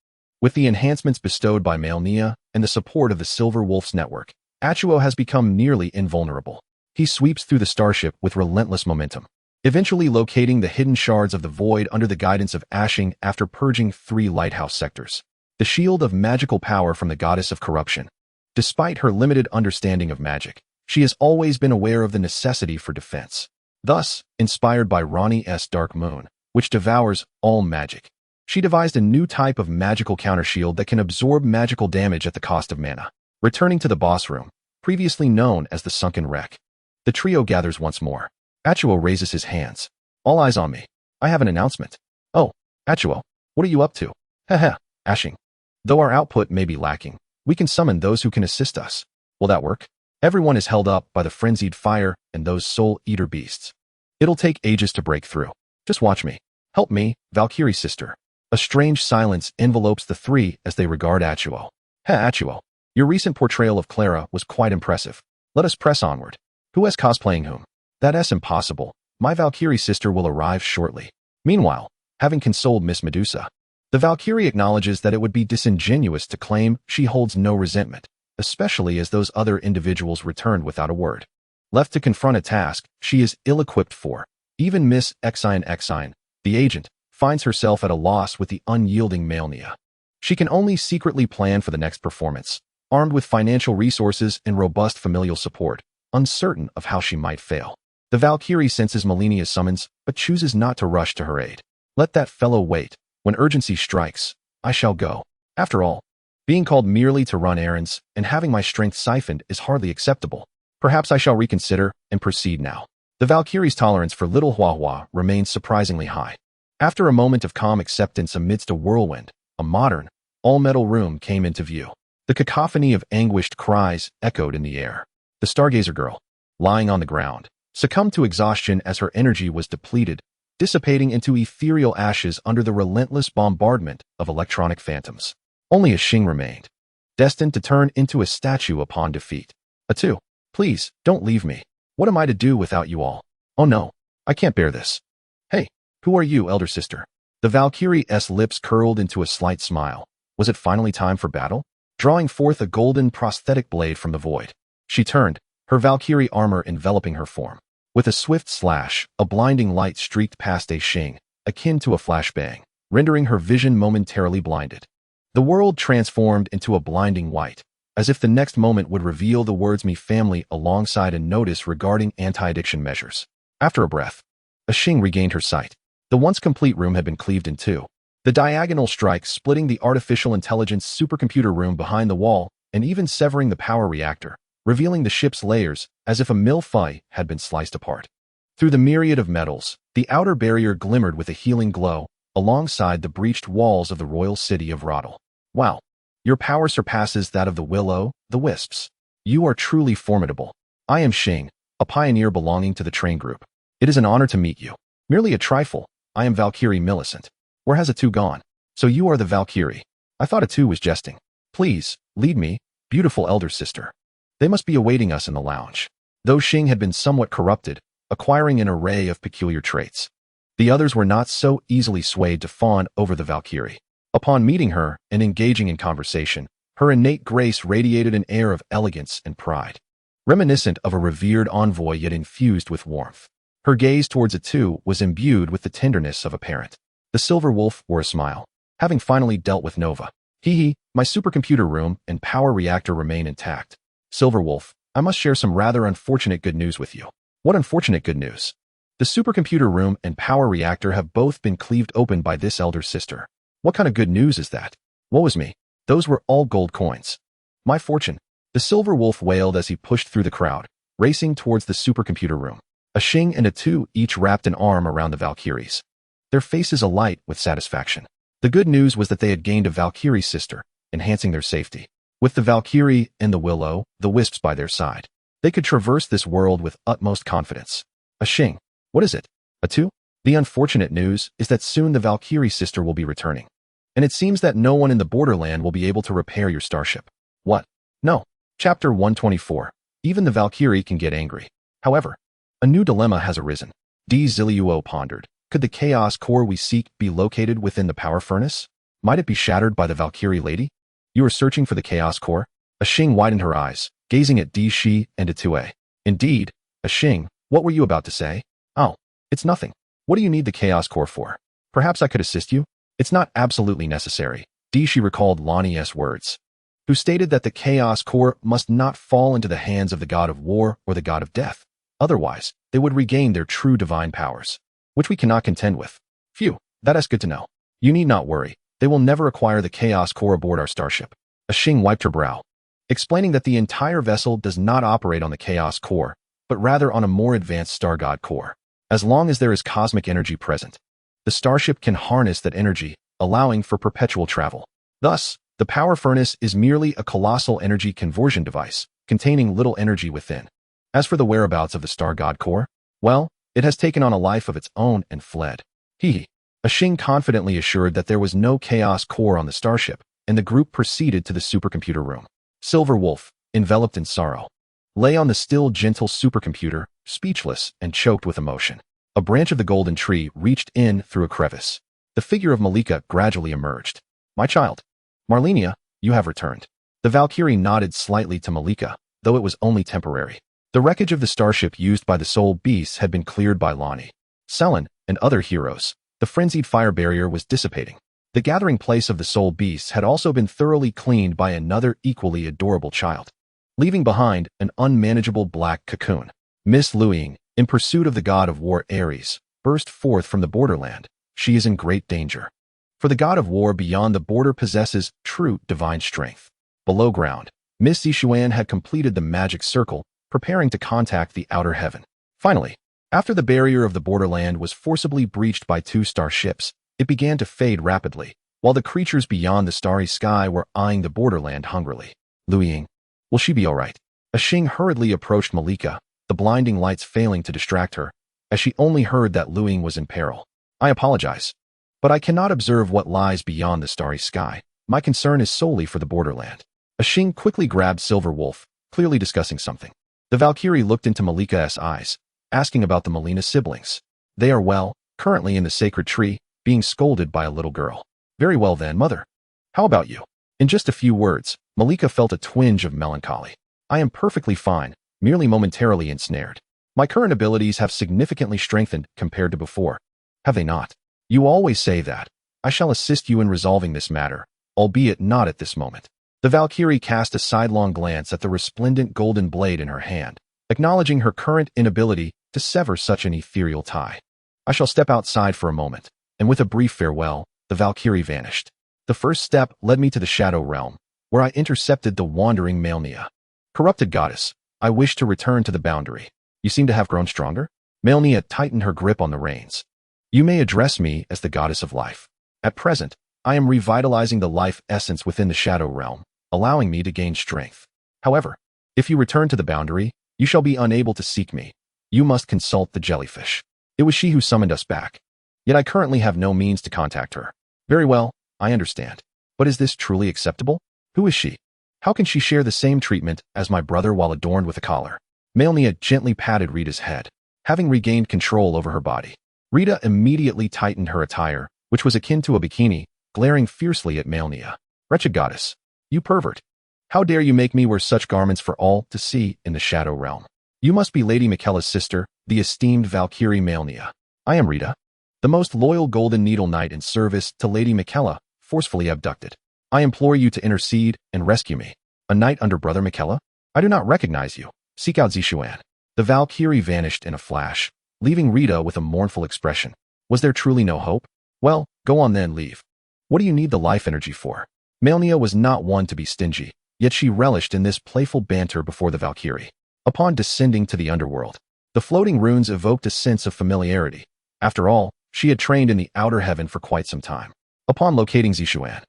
With the enhancements bestowed by Malenia and the support of the Silver Wolf's network, Achuo has become nearly invulnerable. He sweeps through the starship with relentless momentum, eventually locating the hidden shards of the void under the guidance of Ashing after purging 3 lighthouse sectors. The shield of magical power from the goddess of corruption. Despite her limited understanding of magic, she has always been aware of the necessity for defense. Thus, inspired by Ronnie's Dark Moon, which devours all magic, she devised a new type of magical countershield that can absorb magical damage at the cost of mana. Returning to the boss room, previously known as the Sunken Wreck, the trio gathers once more. Achuo raises his hands. "All eyes on me. I have an announcement." "Oh, Achuo, what are you up to?" "Heh, Ashing. Though our output may be lacking, we can summon those who can assist us. Will that work? Everyone is held up by the frenzied fire and those soul-eater beasts. It'll take ages to break through. Just watch me. Help me, Valkyrie sister." A strange silence envelopes the 3 as they regard Achuo. Achuo, your recent portrayal of Clara was quite impressive. Let us press onward. Who is cosplaying whom? That's impossible. My Valkyrie sister will arrive shortly. Meanwhile, having consoled Miss Medusa, the Valkyrie acknowledges that it would be disingenuous to claim she holds no resentment, especially as those other individuals returned without a word. Left to confront a task she is ill-equipped for, even Miss Exine, the agent, finds herself at a loss with the unyielding Malenia. She can only secretly plan for the next performance, armed with financial resources and robust familial support, uncertain of how she might fail. The Valkyrie senses Malenia's summons, but chooses not to rush to her aid. Let that fellow wait. When urgency strikes, I shall go. After all, being called merely to run errands and having my strength siphoned is hardly acceptable. Perhaps I shall reconsider and proceed now. The Valkyrie's tolerance for little Huahua remains surprisingly high. After a moment of calm acceptance amidst a whirlwind, a modern, all-metal room came into view. The cacophony of anguished cries echoed in the air. The Stargazer girl, lying on the ground, succumbed to exhaustion as her energy was depleted, dissipating into ethereal ashes under the relentless bombardment of electronic phantoms. Only a Xing remained, destined to turn into a statue upon defeat. Atu, please, don't leave me. What am I to do without you all? Oh no, I can't bear this. Hey, who are you, elder sister? The Valkyrie's lips curled into a slight smile. Was it finally time for battle? drawing forth a golden prosthetic blade from the void. She turned, her Valkyrie armor enveloping her form. With a swift slash, a blinding light streaked past Xing, akin to a flashbang, rendering her vision momentarily blinded. The world transformed into a blinding white, as if the next moment would reveal the words "me family" alongside a notice regarding anti-addiction measures. After a breath, Xing regained her sight. The once complete room had been cleaved in two. The diagonal strike splitting the artificial intelligence supercomputer room behind the wall and even severing the power reactor, revealing the ship's layers as if a millefeuille had been sliced apart. Through the myriad of metals, the outer barrier glimmered with a healing glow alongside the breached walls of the royal city of Radahn. Wow, your power surpasses that of the will-o'-the-wisps. You are truly formidable. I am Xing, a pioneer belonging to the train group. It is an honor to meet you. Merely a trifle. I am Valkyrie Millicent. Where has Atu gone? So you are the Valkyrie. I thought Atu was jesting. Please, lead me, beautiful elder sister. They must be awaiting us in the lounge. Though Xing had been somewhat corrupted, acquiring an array of peculiar traits, the others were not so easily swayed to fawn over the Valkyrie. Upon meeting her and engaging in conversation, her innate grace radiated an air of elegance and pride, reminiscent of a revered envoy yet infused with warmth. Her gaze towards Atu was imbued with the tenderness of a parent. The Silver Wolf wore a smile, having finally dealt with Nova. Hee, my supercomputer room and power reactor remain intact. Silver Wolf, I must share some rather unfortunate good news with you. What unfortunate good news? The supercomputer room and power reactor have both been cleaved open by this elder sister. What kind of good news is that? Woe is me. Those were all gold coins. My fortune. The Silver Wolf wailed as he pushed through the crowd, racing towards the supercomputer room. Xing and Atu each wrapped an arm around the Valkyries, their faces alight with satisfaction. The good news was that they had gained a Valkyrie sister, enhancing their safety. With the Valkyrie and the will-o'-the-wisps by their side, they could traverse this world with utmost confidence. Xing, what is it? Atu? The unfortunate news is that soon the Valkyrie sister will be returning, and it seems that no one in the borderland will be able to repair your starship. What? No. Chapter 124. Even the Valkyrie can get angry. However, a new dilemma has arisen. Ziliuo pondered. Could the chaos core we seek be located within the power furnace? Might it be shattered by the Valkyrie lady? You are searching for the chaos core? Xing widened her eyes, gazing at Shi and Atue. Indeed, Xing, what were you about to say? Oh, it's nothing. What do you need the chaos core for? Perhaps I could assist you? It's not absolutely necessary. Shi recalled Lani's words, who stated that the chaos core must not fall into the hands of the god of war or the god of death. Otherwise, they would regain their true divine powers, which we cannot contend with. Phew, that is good to know. You need not worry. They will never acquire the chaos core aboard our starship. Xing wiped her brow, explaining that the entire vessel does not operate on the chaos core, but rather on a more advanced star god core. As long as there is cosmic energy present, the starship can harness that energy, allowing for perpetual travel. Thus, the power furnace is merely a colossal energy conversion device, containing little energy within. As for the whereabouts of the star god core, well, it has taken on a life of its own and fled. Xing confidently assured that there was no chaos core on the starship, and the group proceeded to the supercomputer room. Silver Wolf, enveloped in sorrow, lay on the still gentle supercomputer, speechless and choked with emotion. A branch of the golden tree reached in through a crevice. The figure of Malika gradually emerged. My child. Malenia, you have returned. The Valkyrie nodded slightly to Malika, though it was only temporary. The wreckage of the starship used by the soul beasts had been cleared by Lani, Selen, and other heroes. The frenzied fire barrier was dissipating. The gathering place of the soul beasts had also been thoroughly cleaned by another equally adorable child, leaving behind an unmanageable black cocoon. Miss Luiying, in pursuit of the god of war Ares, burst forth from the borderland. She is in great danger. For the god of war beyond the border possesses true divine strength. Below ground, Miss Zishuan had completed the magic circle, preparing to contact the outer heaven. Finally, after the barrier of the borderland was forcibly breached by two starships, it began to fade rapidly, while the creatures beyond the starry sky were eyeing the borderland hungrily. Luiying, will she be all right? Xing hurriedly approached Malika, the blinding lights failing to distract her, as she only heard that Luiying was in peril. I apologize, but I cannot observe what lies beyond the starry sky. My concern is solely for the borderland. Xing quickly grabbed Silver Wolf, clearly discussing something. The Valkyrie looked into Malika's eyes, asking about the Malenia siblings. They are well, currently in the sacred tree, being scolded by a little girl. Very well then, mother. How about you? In just a few words, Malika felt a twinge of melancholy. I am perfectly fine, merely momentarily ensnared. My current abilities have significantly strengthened compared to before. Have they not? You always say that. I shall assist you in resolving this matter, albeit not at this moment. The Valkyrie cast a sidelong glance at the resplendent golden blade in her hand, acknowledging her current inability to sever such an ethereal tie. I shall step outside for a moment, and with a brief farewell, the Valkyrie vanished. The first step led me to the Shadow Realm, where I intercepted the wandering Malenia. Corrupted goddess, I wish to return to the boundary. You seem to have grown stronger? Malenia tightened her grip on the reins. You may address me as the goddess of life. At present, I am revitalizing the life essence within the Shadow Realm, allowing me to gain strength. However, if you return to the boundary, you shall be unable to seek me. You must consult the jellyfish. It was she who summoned us back. Yet I currently have no means to contact her. Very well, I understand. But is this truly acceptable? Who is she? How can she share the same treatment as my brother while adorned with a collar? Malenia gently patted Rita's head, having regained control over her body. Rita immediately tightened her attire, which was akin to a bikini, glaring fiercely at Malenia. Wretched goddess, you pervert. How dare you make me wear such garments for all to see in the Shadow Realm? You must be Lady Miquella's sister, the esteemed Valkyrie Malenia. I am Rita, the most loyal Golden Needle Knight in service to Lady Miquella, forcefully abducted. I implore you to intercede and rescue me. A knight under Brother Miquella? I do not recognize you. Seek out Zishuan. The Valkyrie vanished in a flash, leaving Rita with a mournful expression. Was there truly no hope? Well, go on then, leave. What do you need the life energy for? Malenia was not one to be stingy, yet she relished in this playful banter before the Valkyrie. Upon descending to the underworld, the floating runes evoked a sense of familiarity. After all, she had trained in the outer heaven for quite some time. Upon locating Zishuan,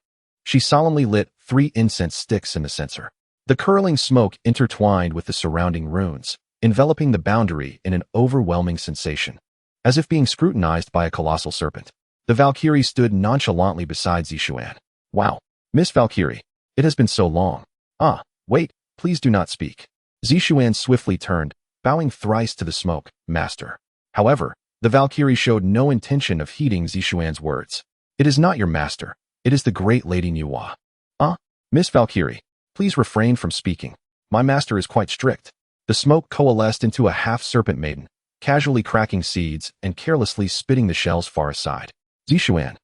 she solemnly lit 3 incense sticks in the censer. The curling smoke intertwined with the surrounding runes, enveloping the boundary in an overwhelming sensation. As if being scrutinized by a colossal serpent, the Valkyrie stood nonchalantly beside Zishuan. Wow, Miss Valkyrie, it has been so long. Ah, wait, please do not speak. Zishuan swiftly turned, bowing thrice to the smoke, master. However, the Valkyrie showed no intention of heeding Zishuan's words. It is not your master. It is the great Lady Nuwa. Ah, Miss Valkyrie, please refrain from speaking. My master is quite strict. The smoke coalesced into a half-serpent maiden, casually cracking seeds and carelessly spitting the shells far aside. Zishuan.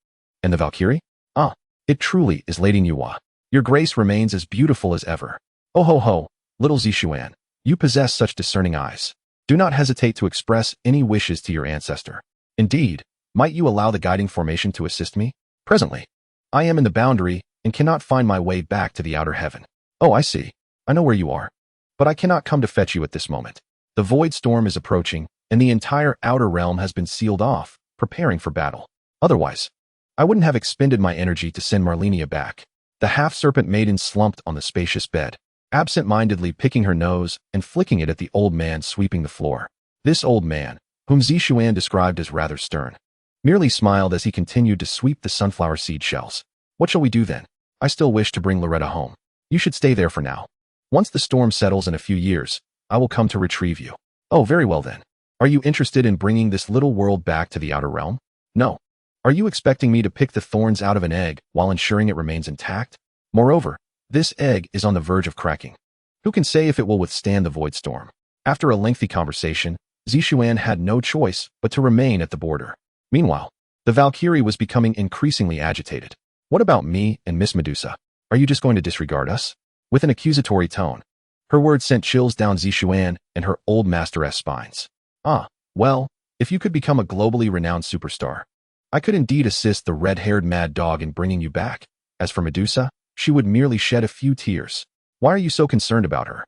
And the Valkyrie? Ah, it truly is Lady Nuwa. Your grace remains as beautiful as ever. Oh ho ho, little Zishuan, you possess such discerning eyes. Do not hesitate to express any wishes to your ancestor. Indeed, might you allow the guiding formation to assist me? Presently. I am in the boundary and cannot find my way back to the outer heaven. Oh, I see. I know where you are. But I cannot come to fetch you at this moment. The void storm is approaching, and the entire outer realm has been sealed off, preparing for battle. Otherwise, I wouldn't have expended my energy to send Malenia back. The half-serpent maiden slumped on the spacious bed, absent-mindedly picking her nose and flicking it at the old man sweeping the floor. This old man, whom Zishuan described as rather stern, merely smiled as he continued to sweep the sunflower seed shells. What shall we do then? I still wish to bring Loretta home. You should stay there for now. Once the storm settles in a few years, I will come to retrieve you. Oh, very well then. Are you interested in bringing this little world back to the outer realm? No. Are you expecting me to pick the thorns out of an egg while ensuring it remains intact? Moreover, this egg is on the verge of cracking. Who can say if it will withstand the void storm? After a lengthy conversation, Zishuan had no choice but to remain at the border. Meanwhile, the Valkyrie was becoming increasingly agitated. What about me and Miss Medusa? Are you just going to disregard us? With an accusatory tone, her words sent chills down Zishuan and her old masteress spines. Ah, well, if you could become a globally renowned superstar, I could indeed assist the red-haired mad dog in bringing you back. As for Medusa, she would merely shed a few tears. Why are you so concerned about her?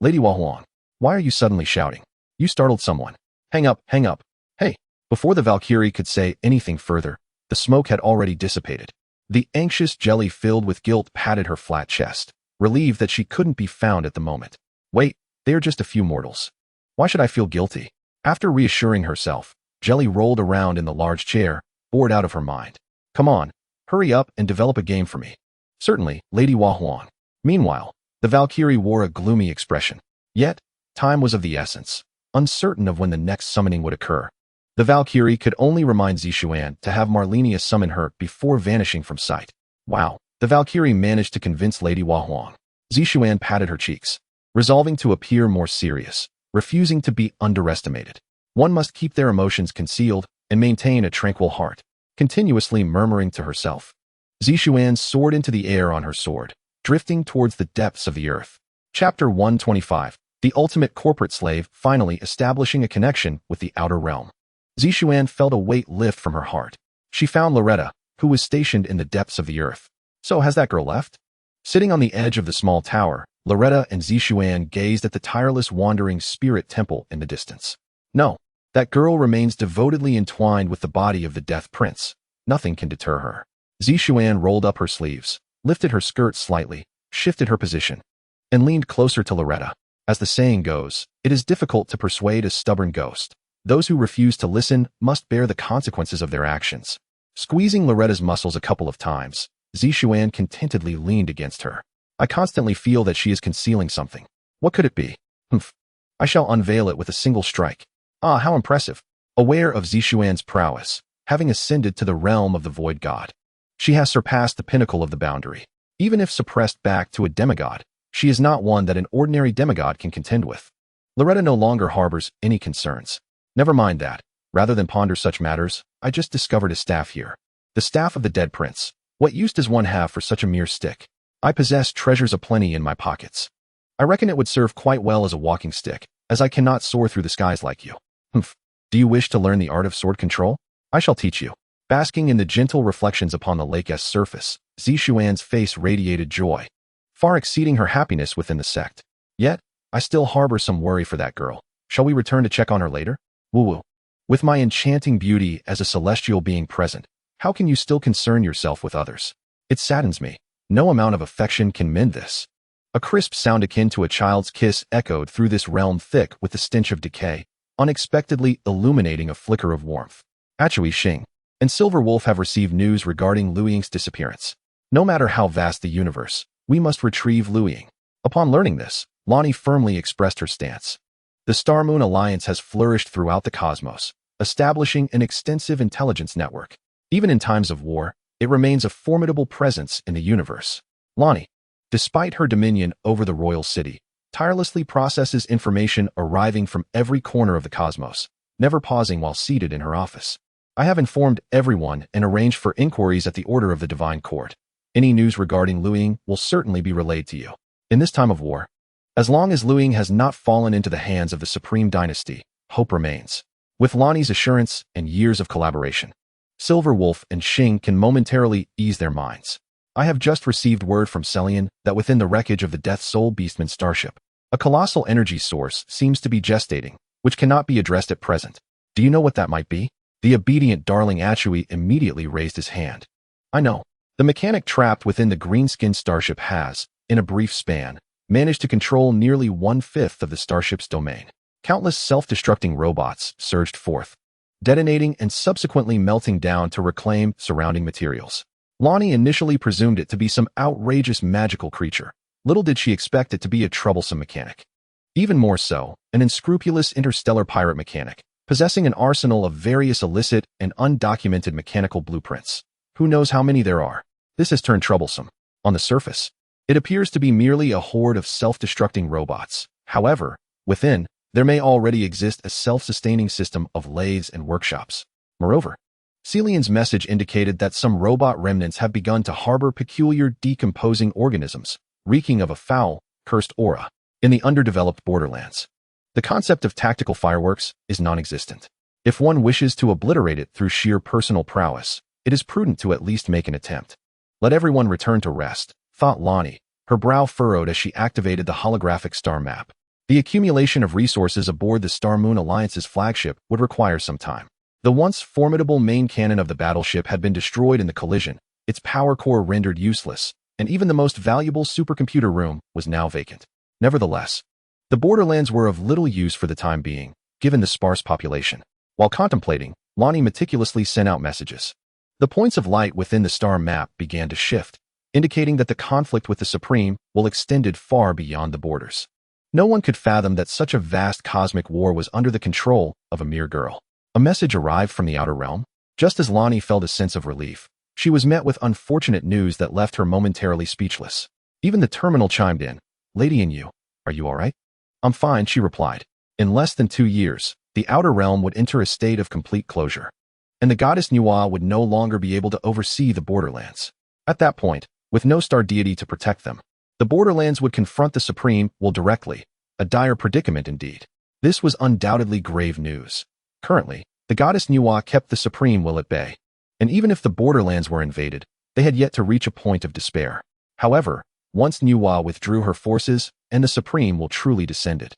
Lady Wahuang, why are you suddenly shouting? You startled someone. Hang up, hang up. Hey. Before the Valkyrie could say anything further, the smoke had already dissipated. The anxious jelly filled with guilt patted her flat chest, relieved that she couldn't be found at the moment. Wait, they are just a few mortals. Why should I feel guilty? After reassuring herself, Jelly rolled around in the large chair, bored out of her mind. Come on, hurry up and develop a game for me. Certainly, Lady Wahuan. Meanwhile, the Valkyrie wore a gloomy expression. Yet, time was of the essence, uncertain of when the next summoning would occur. The Valkyrie could only remind Zishuan to have Malenia summon her before vanishing from sight. Wow, the Valkyrie managed to convince Lady Wahuang. Zixuan patted her cheeks, resolving to appear more serious, refusing to be underestimated. One must keep their emotions concealed and maintain a tranquil heart, continuously murmuring to herself. Zixuan soared into the air on her sword, drifting towards the depths of the earth. Chapter 125. The ultimate corporate slave finally establishing a connection with the outer realm. Zixuan felt a weight lift from her heart. She found Loretta, who was stationed in the depths of the earth. So has that girl left? Sitting on the edge of the small tower, Loretta and Zixuan gazed at the tireless wandering spirit temple in the distance. No, that girl remains devotedly entwined with the body of the Death Prince. Nothing can deter her. Zixuan rolled up her sleeves, lifted her skirt slightly, shifted her position, and leaned closer to Loretta. As the saying goes, it is difficult to persuade a stubborn ghost. Those who refuse to listen must bear the consequences of their actions. Squeezing Loretta's muscles a couple of times, Zixuan contentedly leaned against her. I constantly feel that she is concealing something. What could it be? Humph. I shall unveil it with a single strike. Ah, how impressive. Aware of Zixuan's prowess, having ascended to the realm of the Void God, she has surpassed the pinnacle of the boundary. Even if suppressed back to a demigod, she is not one that an ordinary demigod can contend with. Loretta no longer harbors any concerns. Never mind that. Rather than ponder such matters, I just discovered a staff here. The staff of the dead prince. What use does one have for such a mere stick? I possess treasures aplenty in my pockets. I reckon it would serve quite well as a walking stick, as I cannot soar through the skies like you. Humph. Do you wish to learn the art of sword control? I shall teach you. Basking in the gentle reflections upon the lake's surface, Zixuan's face radiated joy, far exceeding her happiness within the sect. Yet, I still harbor some worry for that girl. Shall we return to check on her later? Woo-woo. With my enchanting beauty as a celestial being present, how can you still concern yourself with others? It saddens me. No amount of affection can mend this. A crisp sound akin to a child's kiss echoed through this realm thick with the stench of decay, unexpectedly illuminating a flicker of warmth. Achui Xing and Silver Wolf have received news regarding Lu Ying's disappearance. No matter how vast the universe, we must retrieve Lu Ying. Upon learning this, Lonnie firmly expressed her stance. The Star Moon Alliance has flourished throughout the cosmos, establishing an extensive intelligence network. Even in times of war, it remains a formidable presence in the universe. Lonnie, despite her dominion over the royal city, tirelessly processes information arriving from every corner of the cosmos, never pausing while seated in her office. I have informed everyone and arranged for inquiries at the order of the Divine Court. Any news regarding Lu Ying will certainly be relayed to you. In this time of war, as long as Lu Ying has not fallen into the hands of the Supreme Dynasty, hope remains. With Lonnie's assurance and years of collaboration, Silver Wolf and Xing can momentarily ease their minds. I have just received word from Celian that within the wreckage of the Death Soul Beastman starship, a colossal energy source seems to be gestating, which cannot be addressed at present. Do you know what that might be? The obedient darling Achui immediately raised his hand. I know. The mechanic trapped within the green-skinned starship has, in a brief span, managed to control nearly 1/5 of the starship's domain. Countless self-destructing robots surged forth, detonating and subsequently melting down to reclaim surrounding materials. Lonnie initially presumed it to be some outrageous magical creature. Little did she expect it to be a troublesome mechanic. Even more so, an unscrupulous interstellar pirate mechanic, possessing an arsenal of various illicit and undocumented mechanical blueprints. Who knows how many there are? This has turned troublesome. On the surface, it appears to be merely a horde of self-destructing robots. However, within, there may already exist a self-sustaining system of lathes and workshops. Moreover, Celian's message indicated that some robot remnants have begun to harbor peculiar decomposing organisms, reeking of a foul, cursed aura, in the underdeveloped borderlands. The concept of tactical fireworks is non-existent. If one wishes to obliterate it through sheer personal prowess, it is prudent to at least make an attempt. Let everyone return to rest, thought Lonnie, her brow furrowed as she activated the holographic star map. The accumulation of resources aboard the Star Moon Alliance's flagship would require some time. The once formidable main cannon of the battleship had been destroyed in the collision, its power core rendered useless, and even the most valuable supercomputer room was now vacant. Nevertheless, the borderlands were of little use for the time being, given the sparse population. While contemplating, Lonnie meticulously sent out messages. The points of light within the star map began to shift, indicating that the conflict with the Supreme will extended far beyond the borders. No one could fathom that such a vast cosmic war was under the control of a mere girl. A message arrived from the outer realm. Just as Lonnie felt a sense of relief, she was met with unfortunate news that left her momentarily speechless. Even the terminal chimed in. Lady and you, are you all right? I'm fine, she replied. In less than 2 years, the Outer Realm would enter a state of complete closure, and the goddess Nuwa would no longer be able to oversee the borderlands. At that point, with no star deity to protect them, the borderlands would confront the Supreme Will directly, a dire predicament indeed. This was undoubtedly grave news. Currently, the goddess Nuwa kept the Supreme Will at bay, and even if the borderlands were invaded, they had yet to reach a point of despair. However, once Nuwa withdrew her forces and the Supreme Will truly descended,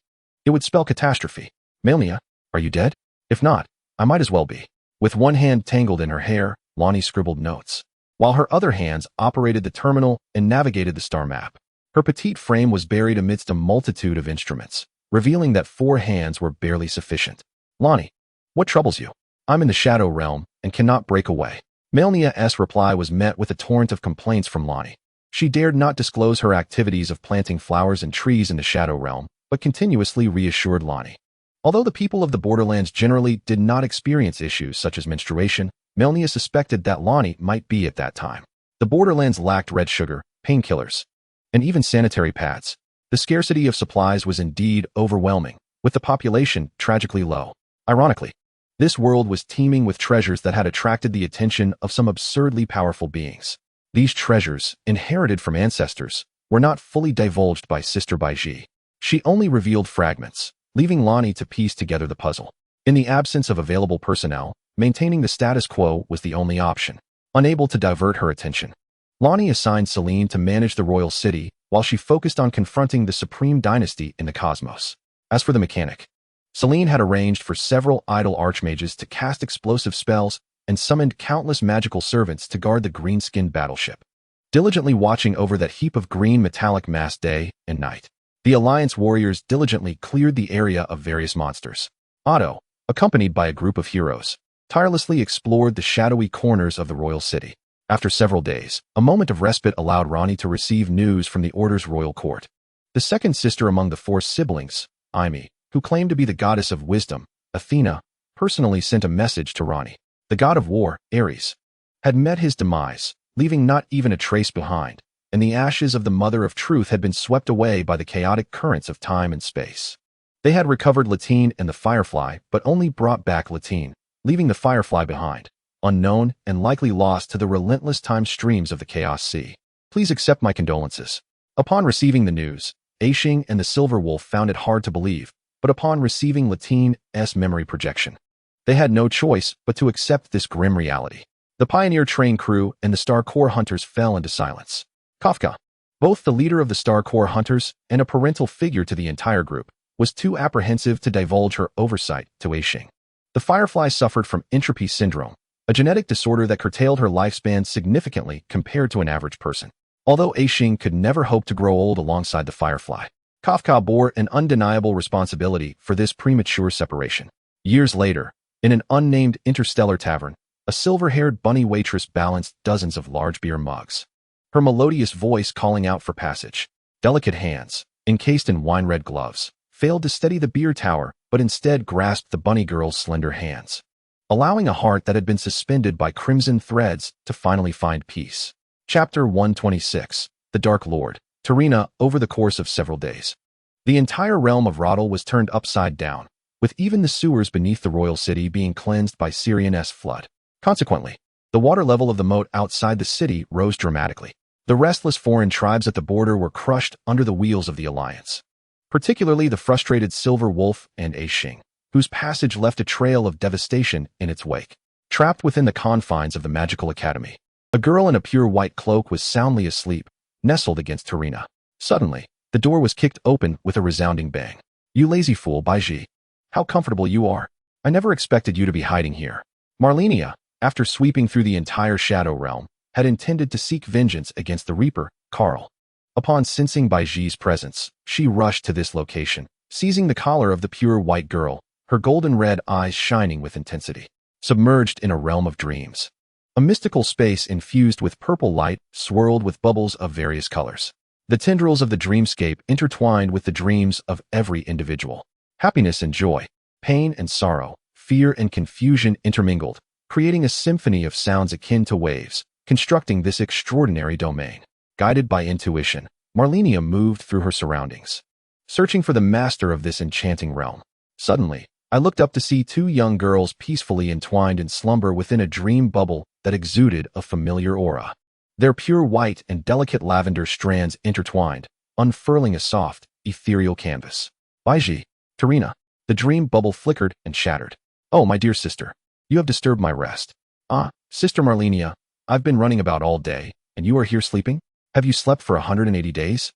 it would spell catastrophe. Malenia, are you dead? If not, I might as well be. With one hand tangled in her hair, Lonnie scribbled notes, while her other hands operated the terminal and navigated the star map. Her petite frame was buried amidst a multitude of instruments, revealing that 4 hands were barely sufficient. Lonnie, what troubles you? I'm in the Shadow Realm and cannot break away. Malenia's reply was met with a torrent of complaints from Lonnie. She dared not disclose her activities of planting flowers and trees in the Shadow Realm, but continuously reassured Lonnie. Although the people of the Borderlands generally did not experience issues such as menstruation, Malenia suspected that Lonnie might be at that time. The Borderlands lacked red sugar, painkillers, and even sanitary pads. The scarcity of supplies was indeed overwhelming, with the population tragically low. Ironically, this world was teeming with treasures that had attracted the attention of some absurdly powerful beings. These treasures, inherited from ancestors, were not fully divulged by Sister Baiji. She only revealed fragments, leaving Lonnie to piece together the puzzle. In the absence of available personnel, maintaining the status quo was the only option. Unable to divert her attention, Lonnie assigned Celine to manage the royal city while she focused on confronting the supreme dynasty in the cosmos. As for the mechanic, Celine had arranged for several idle archmages to cast explosive spells and summoned countless magical servants to guard the green-skinned battleship, diligently watching over that heap of green metallic mass day and night. The Alliance warriors diligently cleared the area of various monsters. Otto, accompanied by a group of heroes, tirelessly explored the shadowy corners of the royal city. After several days, a moment of respite allowed Ronnie to receive news from the Order's royal court. The second sister among the 4 siblings, Imi, who claimed to be the goddess of wisdom, Athena, personally sent a message to Ronnie. The god of war, Ares, had met his demise, leaving not even a trace behind, and the ashes of the Mother of Truth had been swept away by the chaotic currents of time and space. They had recovered Latine and the Firefly, but only brought back Latine, leaving the Firefly behind, unknown and likely lost to the relentless time streams of the Chaos Sea. Please accept my condolences. Upon receiving the news, Aishing and the Silver Wolf found it hard to believe, but upon receiving Latine's memory projection, they had no choice but to accept this grim reality. The Pioneer train crew and the Star Corps hunters fell into silence. Kafka, both the leader of the Star Corps hunters and a parental figure to the entire group, was too apprehensive to divulge her oversight to Aishing. The Firefly suffered from entropy syndrome, a genetic disorder that curtailed her lifespan significantly compared to an average person. Although Aishing could never hope to grow old alongside the Firefly, Kafka bore an undeniable responsibility for this premature separation. Years later, in an unnamed interstellar tavern, a silver-haired bunny waitress balanced dozens of large beer mugs, her melodious voice calling out for passage. Delicate hands, encased in wine-red gloves, failed to steady the beer tower, but instead grasped the bunny girl's slender hands, allowing a heart that had been suspended by crimson threads to finally find peace. Chapter 126, The Dark Lord, Tarina. Over the course of several days, the entire realm of Radahn was turned upside down, with even the sewers beneath the royal city being cleansed by Syrian's flood. Consequently, the water level of the moat outside the city rose dramatically. The restless foreign tribes at the border were crushed under the wheels of the Alliance, particularly the frustrated Silver Wolf and Aishing, whose passage left a trail of devastation in its wake. Trapped within the confines of the Magical Academy, a girl in a pure white cloak was soundly asleep, nestled against Tarina. Suddenly, the door was kicked open with a resounding bang. "You lazy fool, Baiji. How comfortable you are. I never expected you to be hiding here." Malenia, after sweeping through the entire Shadow Realm, had intended to seek vengeance against the Reaper, Karl. Upon sensing Baiji's presence, she rushed to this location, seizing the collar of the pure white girl, her golden-red eyes shining with intensity. Submerged in a realm of dreams, a mystical space infused with purple light swirled with bubbles of various colors. The tendrils of the dreamscape intertwined with the dreams of every individual. Happiness and joy, pain and sorrow, fear and confusion intermingled, creating a symphony of sounds akin to waves, constructing this extraordinary domain. Guided by intuition, Malenia moved through her surroundings, searching for the master of this enchanting realm. Suddenly, I looked up to see two young girls peacefully entwined in slumber within a dream bubble that exuded a familiar aura. Their pure white and delicate lavender strands intertwined, unfurling a soft, ethereal canvas. Baiji, Tarina. The dream bubble flickered and shattered. Oh, my dear sister, you have disturbed my rest. Ah, Sister Malenia, I've been running about all day, and you are here sleeping? Have you slept for 180 days?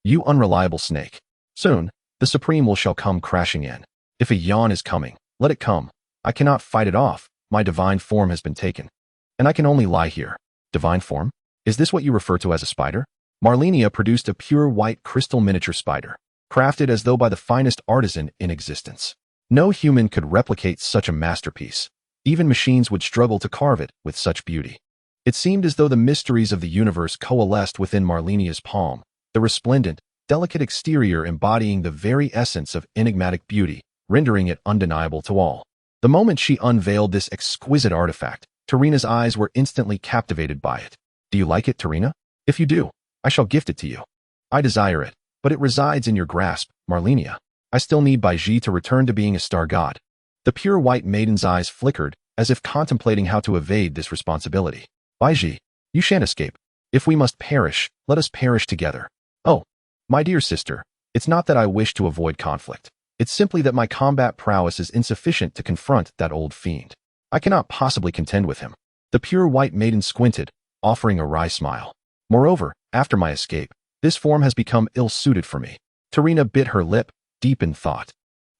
You unreliable snake. Soon, the Supreme will shall come crashing in. If a yawn is coming, let it come. I cannot fight it off. My divine form has been taken. And I can only lie here. Divine form? Is this what you refer to as a spider? Malenia produced a pure white crystal miniature spider, crafted as though by the finest artisan in existence. No human could replicate such a masterpiece. Even machines would struggle to carve it with such beauty. It seemed as though the mysteries of the universe coalesced within Malenia's palm, the resplendent, delicate exterior embodying the very essence of enigmatic beauty, rendering it undeniable to all. The moment she unveiled this exquisite artifact, Tarina's eyes were instantly captivated by it. Do you like it, Tarina? If you do, I shall gift it to you. I desire it, but it resides in your grasp, Malenia. I still need Baiji to return to being a star god. The pure white maiden's eyes flickered, as if contemplating how to evade this responsibility. Baiji, you shan't escape. If we must perish, let us perish together. Oh, my dear sister, it's not that I wish to avoid conflict. It's simply that my combat prowess is insufficient to confront that old fiend. I cannot possibly contend with him. The pure white maiden squinted, offering a wry smile. Moreover, after my escape, this form has become ill-suited for me. Tarina bit her lip, deep in thought,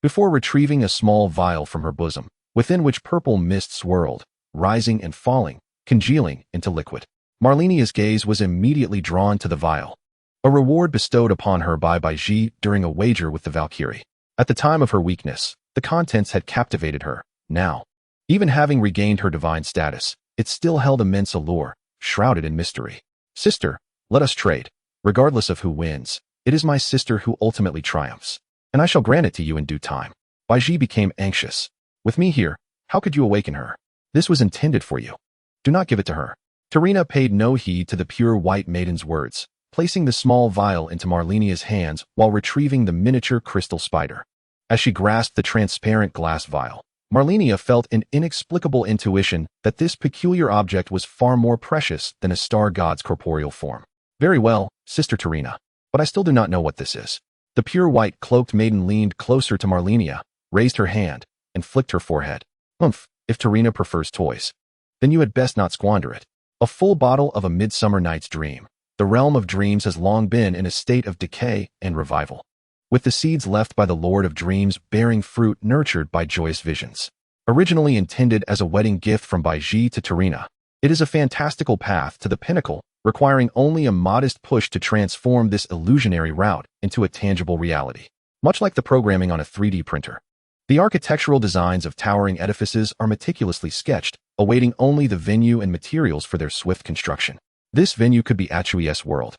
before retrieving a small vial from her bosom, within which purple mist swirled, rising and falling, congealing into liquid. Malenia's gaze was immediately drawn to the vial, a reward bestowed upon her by Baiji during a wager with the Valkyrie. At the time of her weakness, the contents had captivated her. Now, even having regained her divine status, it still held immense allure, shrouded in mystery. Sister, let us trade. Regardless of who wins, it is my sister who ultimately triumphs, and I shall grant it to you in due time. Baiji became anxious. With me here, how could you awaken her? This was intended for you. Do not give it to her. Tarina paid no heed to the pure white maiden's words, placing the small vial into Malenia's hands while retrieving the miniature crystal spider. As she grasped the transparent glass vial, Malenia felt an inexplicable intuition that this peculiar object was far more precious than a star god's corporeal form. Very well, Sister Tarina, but I still do not know what this is. The pure white cloaked maiden leaned closer to Malenia, raised her hand, and flicked her forehead. If Tarina prefers toys, then you had best not squander it. A full bottle of A Midsummer Night's Dream. The realm of dreams has long been in a state of decay and revival, with the seeds left by the Lord of Dreams bearing fruit nurtured by joyous visions. Originally intended as a wedding gift from Baiji to Tarina, it is a fantastical path to the pinnacle, requiring only a modest push to transform this illusionary route into a tangible reality. Much like the programming on a 3D printer, the architectural designs of towering edifices are meticulously sketched, awaiting only the venue and materials for their swift construction. This venue could be Achui's world,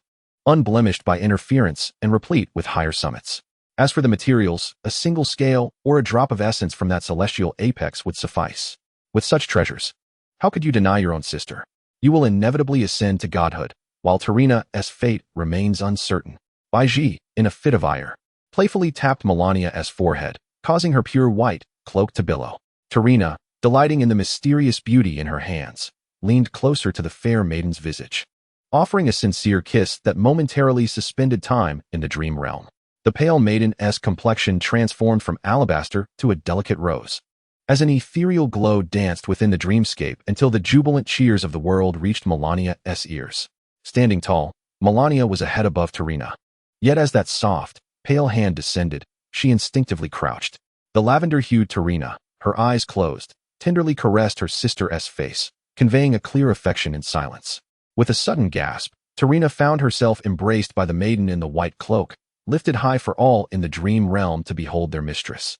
unblemished by interference and replete with higher summits. As for the materials, a single scale or a drop of essence from that celestial apex would suffice. With such treasures, how could you deny your own sister? You will inevitably ascend to godhood, while Tarina's fate remains uncertain. Baiji, in a fit of ire, playfully tapped Malenia's forehead, causing her pure white cloak to billow. Tarina, delighting in the mysterious beauty in her hands, leaned closer to the fair maiden's visage, offering a sincere kiss that momentarily suspended time in the dream realm. The pale maiden's complexion transformed from alabaster to a delicate rose, as an ethereal glow danced within the dreamscape until the jubilant cheers of the world reached Malenia's ears. Standing tall, Malenia was a head above Tarina. Yet as that soft, pale hand descended, she instinctively crouched. The lavender-hued Tarina, her eyes closed, tenderly caressed her sister's face, conveying a clear affection in silence. With a sudden gasp, Tarina found herself embraced by the maiden in the white cloak, lifted high for all in the dream realm to behold their mistress.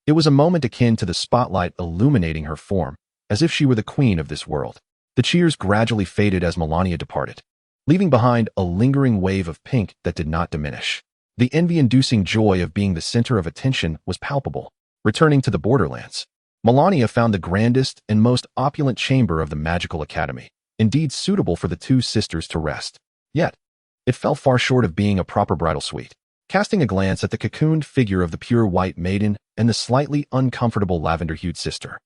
It was a moment akin to the spotlight illuminating her form, as if she were the queen of this world. The cheers gradually faded as Malenia departed, leaving behind a lingering wave of pink that did not diminish. The envy-inducing joy of being the center of attention was palpable. Returning to the borderlands, Malenia found the grandest and most opulent chamber of the magical academy, indeed suitable for the two sisters to rest. Yet, It fell far short of being a proper bridal suite. Casting a glance at the cocooned figure of the pure white maiden and the slightly uncomfortable lavender-hued sister,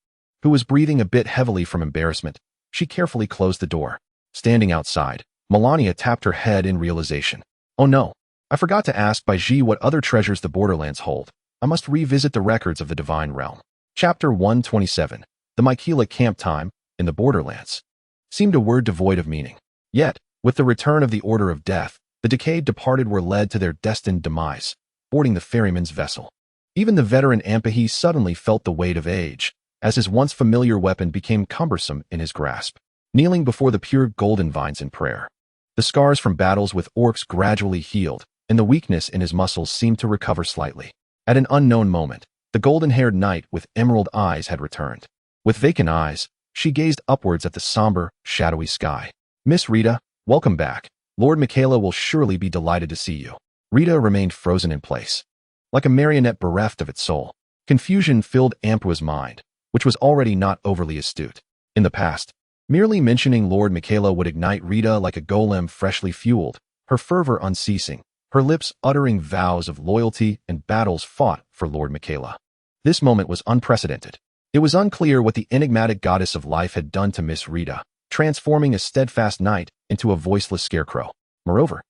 who was breathing a bit heavily from embarrassment, she carefully closed the door. Standing outside, Malenia tapped her head in realization. Oh no, I forgot to ask Baiji what other treasures the Borderlands hold. I must revisit the records of the Divine Realm. Chapter 127. The Miquella Camp Time in the Borderlands seemed a word devoid of meaning. Yet, with the return of the Order of Death, the decayed departed were led to their destined demise, boarding the ferryman's vessel. Even the veteran Ampahi suddenly felt the weight of age, as his once familiar weapon became cumbersome in his grasp. Kneeling before the pure golden vines in prayer, the scars from battles with orcs gradually healed, and the weakness in his muscles seemed to recover slightly. At an unknown moment, the golden-haired knight with emerald eyes had returned. With vacant eyes, she gazed upwards at the somber, shadowy sky. Miss Rita, welcome back. Lord Miquella will surely be delighted to see you. Rita remained frozen in place, like a marionette bereft of its soul. Confusion filled Ampua's mind, which was already not overly astute. In the past, merely mentioning Lord Miquella would ignite Rita like a golem freshly fueled, her fervor unceasing, her lips uttering vows of loyalty and battles fought for Lord Miquella. This moment was unprecedented. It was unclear what the enigmatic goddess of life had done to Miss Rita, transforming a steadfast knight into a voiceless scarecrow. Moreover,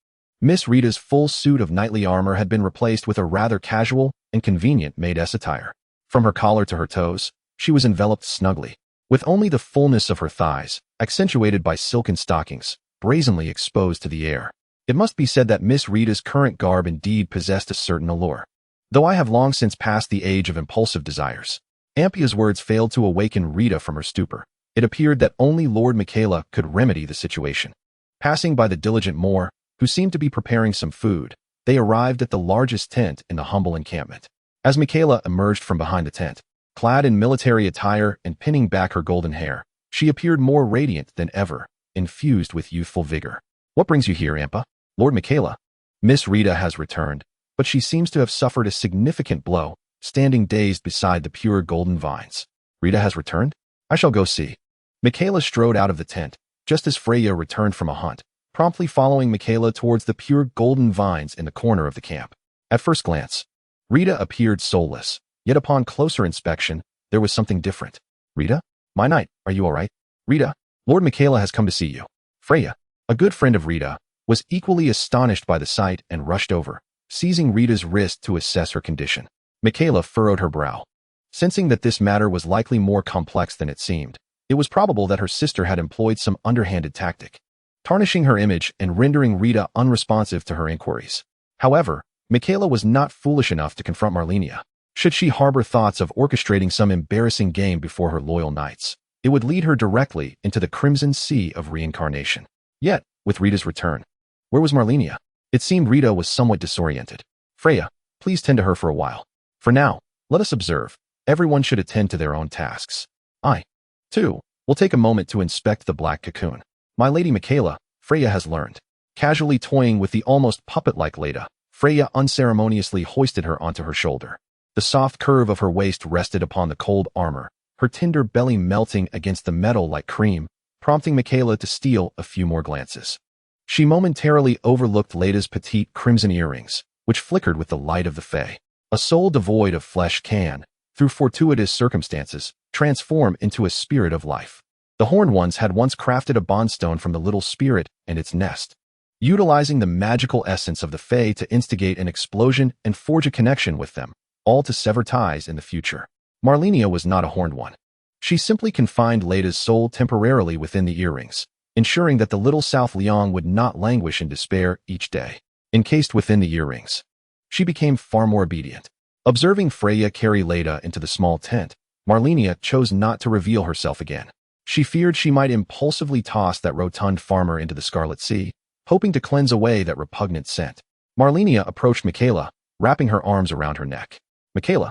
Miss Rita's full suit of knightly armor had been replaced with a rather casual and convenient maid-s attire. From her collar to her toes, she was enveloped snugly, with only the fullness of her thighs, accentuated by silken stockings, brazenly exposed to the air. It must be said that Miss Rita's current garb indeed possessed a certain allure. Though I have long since passed the age of impulsive desires, Ampia's words failed to awaken Rita from her stupor. It appeared that only Lord Miquella could remedy the situation. Passing by the diligent Moor, who seemed to be preparing some food, they arrived at the largest tent in the humble encampment. As Miquella emerged from behind the tent, clad in military attire and pinning back her golden hair, she appeared more radiant than ever, infused with youthful vigor. What brings you here, Ampa? Lord Miquella. Miss Rita has returned, but she seems to have suffered a significant blow, standing dazed beside the pure golden vines. Rita has returned? I shall go see. Miquella strode out of the tent, just as Freya returned from a hunt, promptly following Miquella towards the pure golden vines in the corner of the camp. At first glance, Rita appeared soulless, yet upon closer inspection, there was something different. Rita? My knight, are you all right? Rita, Lord Miquella has come to see you. Freya, a good friend of Rita, was equally astonished by the sight and rushed over, seizing Rita's wrist to assess her condition. Miquella furrowed her brow. Sensing that this matter was likely more complex than it seemed, it was probable that her sister had employed some underhanded tactic, tarnishing her image and rendering Rita unresponsive to her inquiries. However, Miquella was not foolish enough to confront Malenia. Should she harbor thoughts of orchestrating some embarrassing game before her loyal knights, it would lead her directly into the crimson sea of reincarnation. Yet, with Rita's return, where was Malenia? It seemed Rita was somewhat disoriented. Freya, please tend to her for a while. For now, let us observe. Everyone should attend to their own tasks. I, too, will take a moment to inspect the black cocoon. My lady Miquella, Freya has learned. Casually toying with the almost puppet-like Leda, Freya unceremoniously hoisted her onto her shoulder. The soft curve of her waist rested upon the cold armor, her tender belly melting against the metal like cream, prompting Miquella to steal a few more glances. She momentarily overlooked Leda's petite crimson earrings, which flickered with the light of the Fae. A soul devoid of flesh can, through fortuitous circumstances, transform into a spirit of life. The Horned Ones had once crafted a bondstone from the little spirit and its nest, utilizing the magical essence of the Fae to instigate an explosion and forge a connection with them, all to sever ties in the future. Malenia was not a Horned One. She simply confined Leda's soul temporarily within the earrings, ensuring that the little South Leon would not languish in despair each day. Encased within the earrings, she became far more obedient. Observing Freya carry Leda into the small tent, Malenia chose not to reveal herself again. She feared she might impulsively toss that rotund farmer into the Scarlet Sea, hoping to cleanse away that repugnant scent. Malenia approached Miquella, wrapping her arms around her neck. Miquella,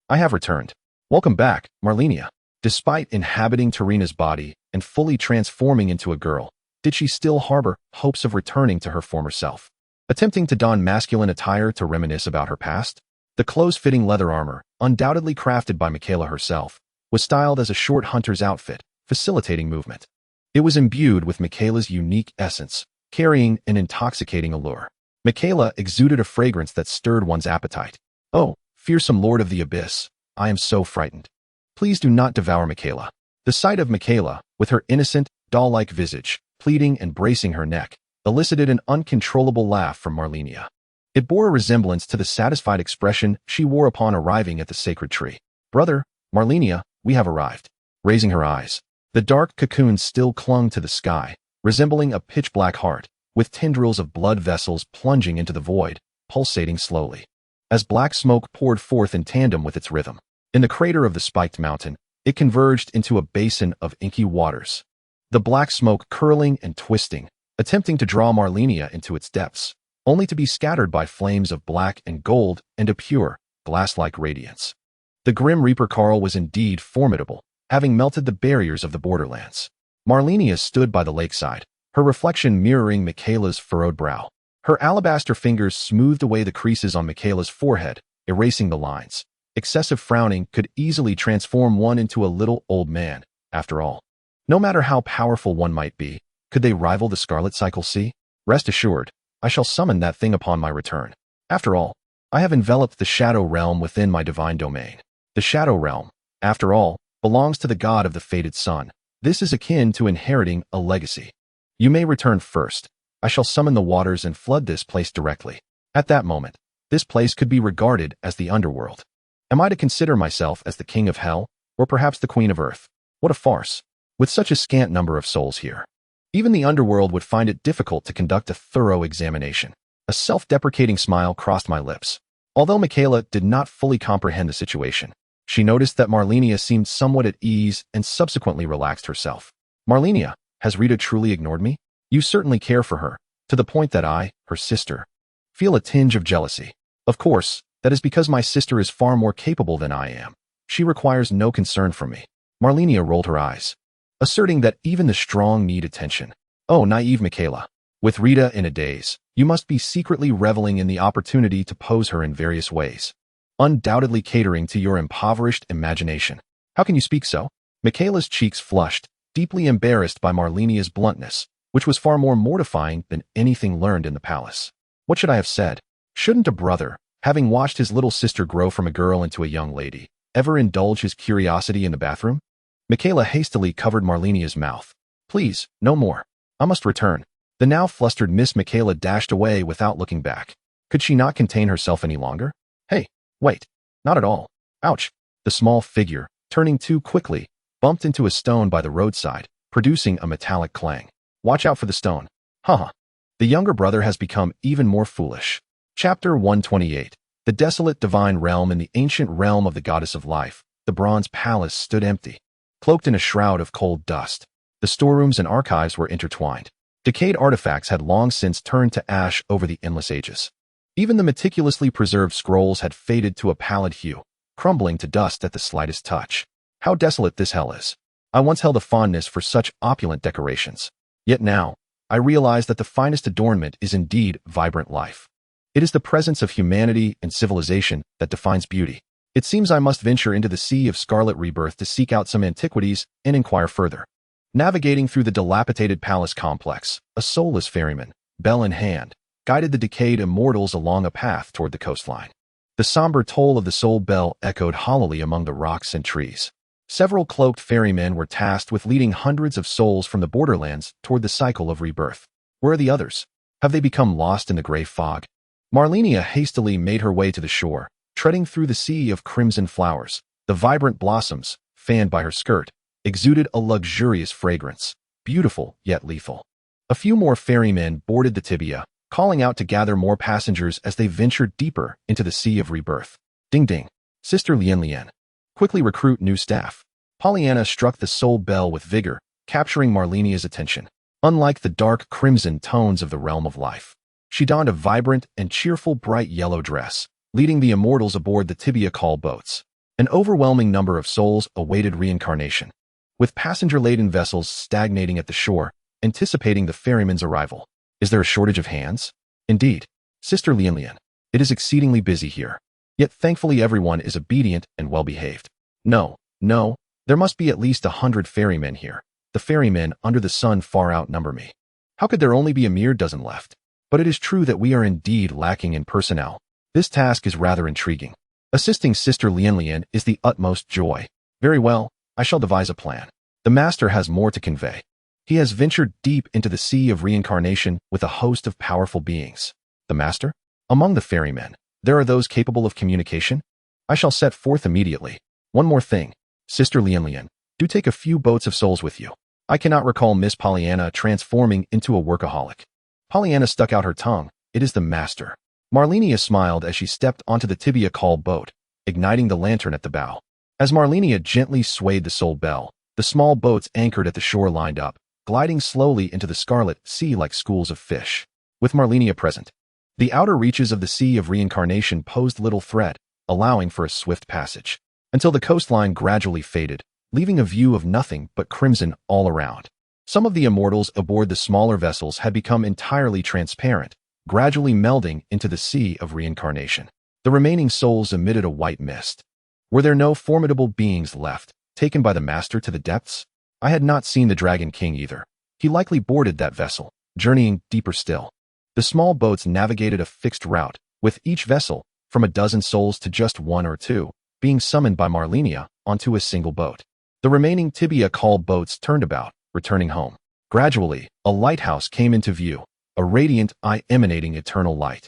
I have returned. Welcome back, Malenia. Despite inhabiting Tarina's body and fully transforming into a girl, did she still harbor hopes of returning to her former self? Attempting to don masculine attire to reminisce about her past, the close-fitting leather armor, undoubtedly crafted by Miquella herself, was styled as a short hunter's outfit, facilitating movement. It was imbued with Miquella's unique essence, carrying an intoxicating allure. Miquella exuded a fragrance that stirred one's appetite. Oh, fearsome lord of the abyss, I am so frightened. Please do not devour Miquella. The sight of Miquella, with her innocent, doll-like visage, pleading and bracing her neck, elicited an uncontrollable laugh from Malenia. It bore a resemblance to the satisfied expression she wore upon arriving at the sacred tree. Brother, Malenia, we have arrived. Raising her eyes, the dark cocoon still clung to the sky, resembling a pitch-black heart, with tendrils of blood vessels plunging into the void, pulsating slowly. As black smoke poured forth in tandem with its rhythm, in the crater of the spiked mountain, it converged into a basin of inky waters. The black smoke curling and twisting, attempting to draw Malenia into its depths, only to be scattered by flames of black and gold and a pure, glass-like radiance. The Grim Reaper Carl was indeed formidable, having melted the barriers of the borderlands. Malenia stood by the lakeside, her reflection mirroring Miquella's furrowed brow. Her alabaster fingers smoothed away the creases on Miquella's forehead, erasing the lines. Excessive frowning could easily transform one into a little old man, after all. No matter how powerful one might be, could they rival the Scarlet Cycle Sea? Rest assured, I shall summon that thing upon my return. After all, I have enveloped the Shadow Realm within my divine domain. The Shadow Realm, after all, belongs to the god of the fated sun. This is akin to inheriting a legacy. You may return first. I shall summon the waters and flood this place directly. At that moment, this place could be regarded as the underworld. Am I to consider myself as the king of hell, or perhaps the queen of earth? What a farce. With such a scant number of souls here, even the underworld would find it difficult to conduct a thorough examination. A self-deprecating smile crossed my lips. Although Miquella did not fully comprehend the situation, she noticed that Malenia seemed somewhat at ease and subsequently relaxed herself. Malenia, has Rita truly ignored me? You certainly care for her, to the point that I, her sister, feel a tinge of jealousy. Of course, that is because my sister is far more capable than I am. She requires no concern from me. Malenia rolled her eyes, asserting that even the strong need attention. Oh, naive Miquella. With Rita in a daze, you must be secretly reveling in the opportunity to pose her in various ways, undoubtedly catering to your impoverished imagination. How can you speak so? Miquella's cheeks flushed, deeply embarrassed by Malenia's bluntness, which was far more mortifying than anything learned in the palace. What should I have said? Shouldn't a brother, having watched his little sister grow from a girl into a young lady, ever indulge his curiosity in the bathroom? Miquella hastily covered Malenia's mouth. Please, no more. I must return. The now flustered Miss Miquella dashed away without looking back. Could she not contain herself any longer? Hey, wait. Not at all. Ouch. The small figure, turning too quickly, bumped into a stone by the roadside, producing a metallic clang. Watch out for the stone. Haha. The younger brother has become even more foolish. Chapter 128. The desolate divine realm in the ancient realm of the goddess of life. The bronze palace stood empty, cloaked in a shroud of cold dust. The storerooms and archives were intertwined. Decayed artifacts had long since turned to ash over the endless ages. Even the meticulously preserved scrolls had faded to a pallid hue, crumbling to dust at the slightest touch. How desolate this hell is. I once held a fondness for such opulent decorations. Yet now, I realize that the finest adornment is indeed vibrant life. It is the presence of humanity and civilization that defines beauty. It seems I must venture into the sea of scarlet rebirth to seek out some antiquities and inquire further. Navigating through the dilapidated palace complex, a soulless ferryman, bell in hand, guided the decayed immortals along a path toward the coastline. The somber toll of the soul bell echoed hollowly among the rocks and trees. Several cloaked ferrymen were tasked with leading hundreds of souls from the borderlands toward the cycle of rebirth. Where are the others? Have they become lost in the gray fog? Malenia hastily made her way to the shore, treading through the sea of crimson flowers. The vibrant blossoms, fanned by her skirt, exuded a luxurious fragrance, beautiful yet lethal. A few more ferrymen boarded the tibia, calling out to gather more passengers as they ventured deeper into the sea of rebirth. Ding ding. Sister Lien Lien. Quickly recruit new staff. Pollyanna struck the soul bell with vigor, capturing Malenia's attention. Unlike the dark crimson tones of the realm of life, she donned a vibrant and cheerful bright yellow dress, leading the immortals aboard the tibia call boats. An overwhelming number of souls awaited reincarnation, with passenger-laden vessels stagnating at the shore, anticipating the ferryman's arrival. Is there a shortage of hands? Indeed. Sister Lien Lien. It is exceedingly busy here. Yet thankfully everyone is obedient and well-behaved. No, there must be at least 100 ferrymen here. The ferrymen under the sun far outnumber me. How could there only be a mere dozen left? But it is true that we are indeed lacking in personnel. This task is rather intriguing. Assisting Sister Lian is the utmost joy. Very well, I shall devise a plan. The Master has more to convey. He has ventured deep into the sea of reincarnation with a host of powerful beings. The Master? Among the ferrymen, there are those capable of communication? I shall set forth immediately. One more thing. Sister Lian, do take a few boats of souls with you. I cannot recall Miss Pollyanna transforming into a workaholic. Pollyanna stuck out her tongue. It is the Master. Malenia smiled as she stepped onto the tibia call boat, igniting the lantern at the bow. As Malenia gently swayed the soul bell, the small boats anchored at the shore lined up, gliding slowly into the scarlet sea like schools of fish. With Malenia present, the outer reaches of the sea of reincarnation posed little threat, allowing for a swift passage, until the coastline gradually faded, leaving a view of nothing but crimson all around. Some of the immortals aboard the smaller vessels had become entirely transparent, gradually melding into the sea of reincarnation. The remaining souls emitted a white mist. Were there no formidable beings left, taken by the Master to the depths? I had not seen the Dragon King either. He likely boarded that vessel, journeying deeper still. The small boats navigated a fixed route, with each vessel, from a dozen souls to just one or two, being summoned by Malenia onto a single boat. The remaining tibia call boats turned about, returning home. Gradually, a lighthouse came into view, a radiant eye emanating eternal light.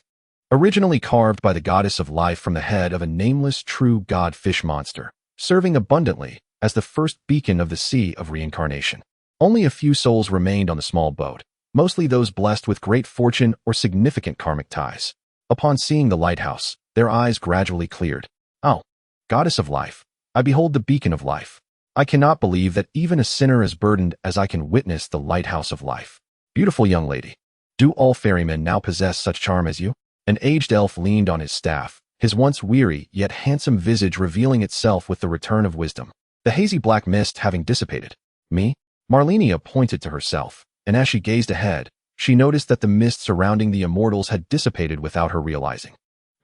Originally carved by the goddess of life from the head of a nameless true god fish monster, serving abundantly as the first beacon of the sea of reincarnation. Only a few souls remained on the small boat, mostly those blessed with great fortune or significant karmic ties. Upon seeing the lighthouse, their eyes gradually cleared. Oh, goddess of life, I behold the beacon of life. I cannot believe that even a sinner as burdened as I can witness the lighthouse of life. Beautiful young lady. Do all ferrymen now possess such charm as you? An aged elf leaned on his staff, his once weary yet handsome visage revealing itself with the return of wisdom. The hazy black mist having dissipated. Me? Malenia pointed to herself, and as she gazed ahead, she noticed that the mist surrounding the immortals had dissipated without her realizing.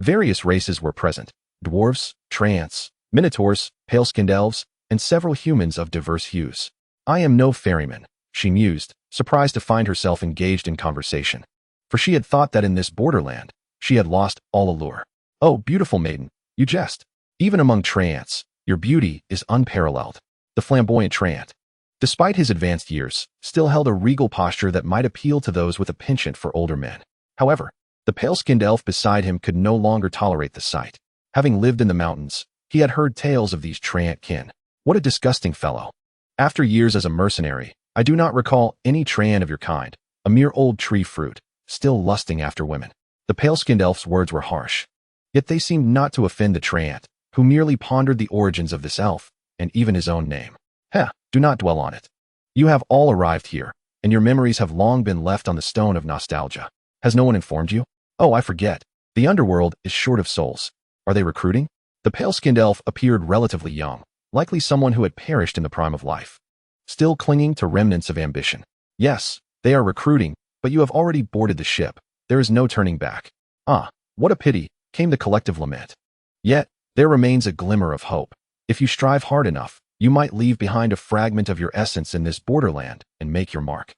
Various races were present: dwarves, treants, minotaurs, pale-skinned elves, and several humans of diverse hues. I am no ferryman, she mused, surprised to find herself engaged in conversation. For she had thought that in this borderland, she had lost all allure. Oh, beautiful maiden, you jest. Even among treants, your beauty is unparalleled. The flamboyant treant, despite his advanced years, still held a regal posture that might appeal to those with a penchant for older men. However, the pale-skinned elf beside him could no longer tolerate the sight. Having lived in the mountains, he had heard tales of these treant kin. What a disgusting fellow. After years as a mercenary, I do not recall any treant of your kind, a mere old tree fruit, still lusting after women. The pale-skinned elf's words were harsh. Yet they seemed not to offend the treant, who merely pondered the origins of this elf, and even his own name. Do not dwell on it. You have all arrived here, and your memories have long been left on the stone of nostalgia. Has no one informed you? Oh, I forget. The underworld is short of souls. Are they recruiting? The pale-skinned elf appeared relatively young, likely someone who had perished in the prime of life, still clinging to remnants of ambition. Yes, they are recruiting, but you have already boarded the ship. There is no turning back. Ah, what a pity, came the collective lament. Yet, there remains a glimmer of hope. If you strive hard enough, you might leave behind a fragment of your essence in this borderland and make your mark.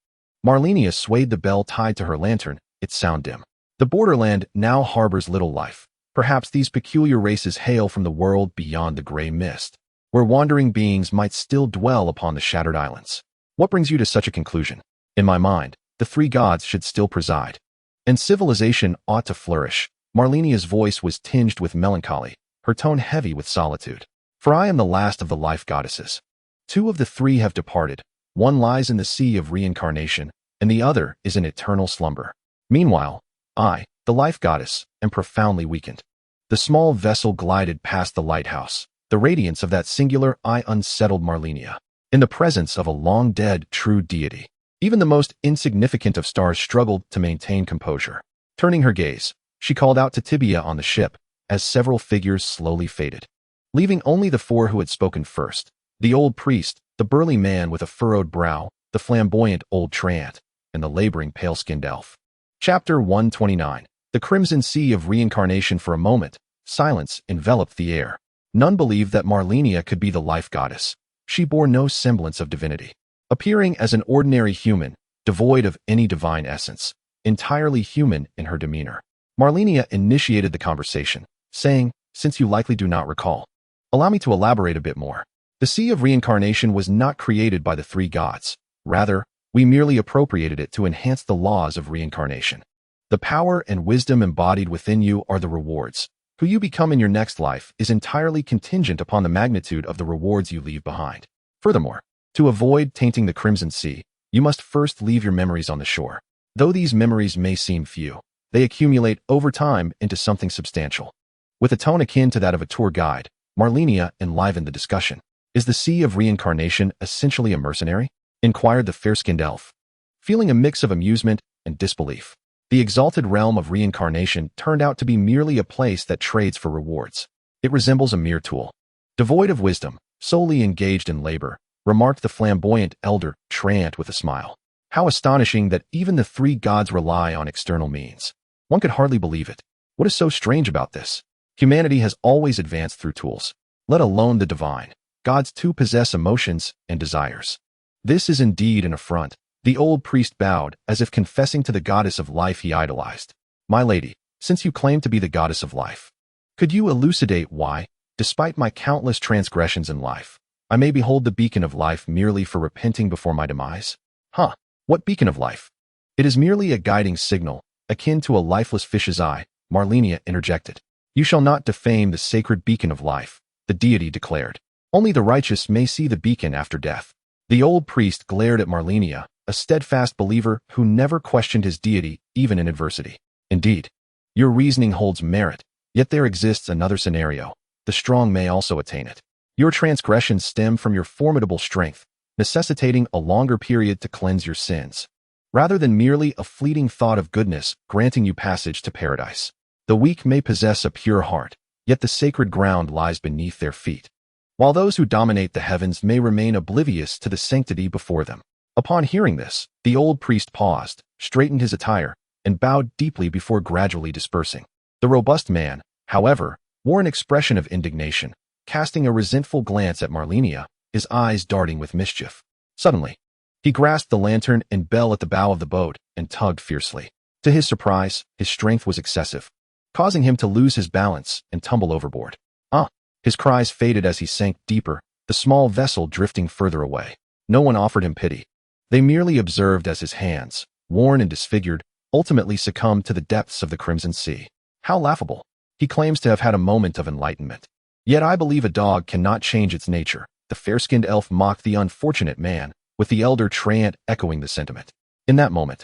Malenia swayed the bell tied to her lantern, its sound dim. The borderland now harbors little life. Perhaps these peculiar races hail from the world beyond the gray mist, where wandering beings might still dwell upon the shattered islands. What brings you to such a conclusion? In my mind, the three gods should still preside, and civilization ought to flourish. Malenia's voice was tinged with melancholy, her tone heavy with solitude. For I am the last of the life goddesses. 2 of the 3 have departed. One lies in the sea of reincarnation, and the other is in eternal slumber. Meanwhile, I, the life goddess, am profoundly weakened. The small vessel glided past the lighthouse. The radiance of that singular eye unsettled Malenia. In the presence of a long-dead true deity, even the most insignificant of stars struggled to maintain composure. Turning her gaze, she called out to Tibia on the ship, as several figures slowly faded, leaving only the 4 who had spoken first: the old priest, the burly man with a furrowed brow, the flamboyant old treant, and the laboring pale-skinned elf. Chapter 129. The Crimson Sea of Reincarnation. For a moment, silence enveloped the air. None believed that Malenia could be the life goddess. She bore no semblance of divinity. Appearing as an ordinary human, devoid of any divine essence, entirely human in her demeanor. Malenia initiated the conversation, saying, "Since you likely do not recall, allow me to elaborate a bit more. The Sea of Reincarnation was not created by the three gods. Rather, we merely appropriated it to enhance the laws of reincarnation. The power and wisdom embodied within you are the rewards. Who you become in your next life is entirely contingent upon the magnitude of the rewards you leave behind. Furthermore, to avoid tainting the Crimson Sea, you must first leave your memories on the shore. Though these memories may seem few, they accumulate over time into something substantial." With a tone akin to that of a tour guide, Malenia enlivened the discussion. "Is the Sea of Reincarnation essentially a mercenary?" inquired the fair-skinned elf, feeling a mix of amusement and disbelief. The exalted realm of reincarnation turned out to be merely a place that trades for rewards. It resembles a mere tool. Devoid of wisdom, solely engaged in labor, remarked the flamboyant elder Trant with a smile. How astonishing that even the three gods rely on external means. One could hardly believe it. What is so strange about this? Humanity has always advanced through tools, let alone the divine. Gods too possess emotions and desires. This is indeed an affront. The old priest bowed, as if confessing to the goddess of life he idolized. "My lady, since you claim to be the goddess of life, could you elucidate why, despite my countless transgressions in life, I may behold the beacon of life merely for repenting before my demise?" "Huh, what beacon of life?" "It is merely a guiding signal, akin to a lifeless fish's eye," Malenia interjected. "You shall not defame the sacred beacon of life," the deity declared. "Only the righteous may see the beacon after death." The old priest glared at Malenia, a steadfast believer who never questioned his deity even in adversity. "Indeed, your reasoning holds merit, yet there exists another scenario. The strong may also attain it. Your transgressions stem from your formidable strength, necessitating a longer period to cleanse your sins, rather than merely a fleeting thought of goodness granting you passage to paradise. The weak may possess a pure heart, yet the sacred ground lies beneath their feet, while those who dominate the heavens may remain oblivious to the sanctity before them." Upon hearing this, the old priest paused, straightened his attire, and bowed deeply before gradually dispersing. The robust man, however, wore an expression of indignation, casting a resentful glance at Malenia, his eyes darting with mischief. Suddenly, he grasped the lantern and bell at the bow of the boat and tugged fiercely. To his surprise, his strength was excessive, causing him to lose his balance and tumble overboard. "Ah!" His cries faded as he sank deeper, the small vessel drifting further away. No one offered him pity. They merely observed as his hands, worn and disfigured, ultimately succumbed to the depths of the Crimson Sea. How laughable. He claims to have had a moment of enlightenment. Yet I believe a dog cannot change its nature. The fair-skinned elf mocked the unfortunate man, with the elder Trant echoing the sentiment. In that moment,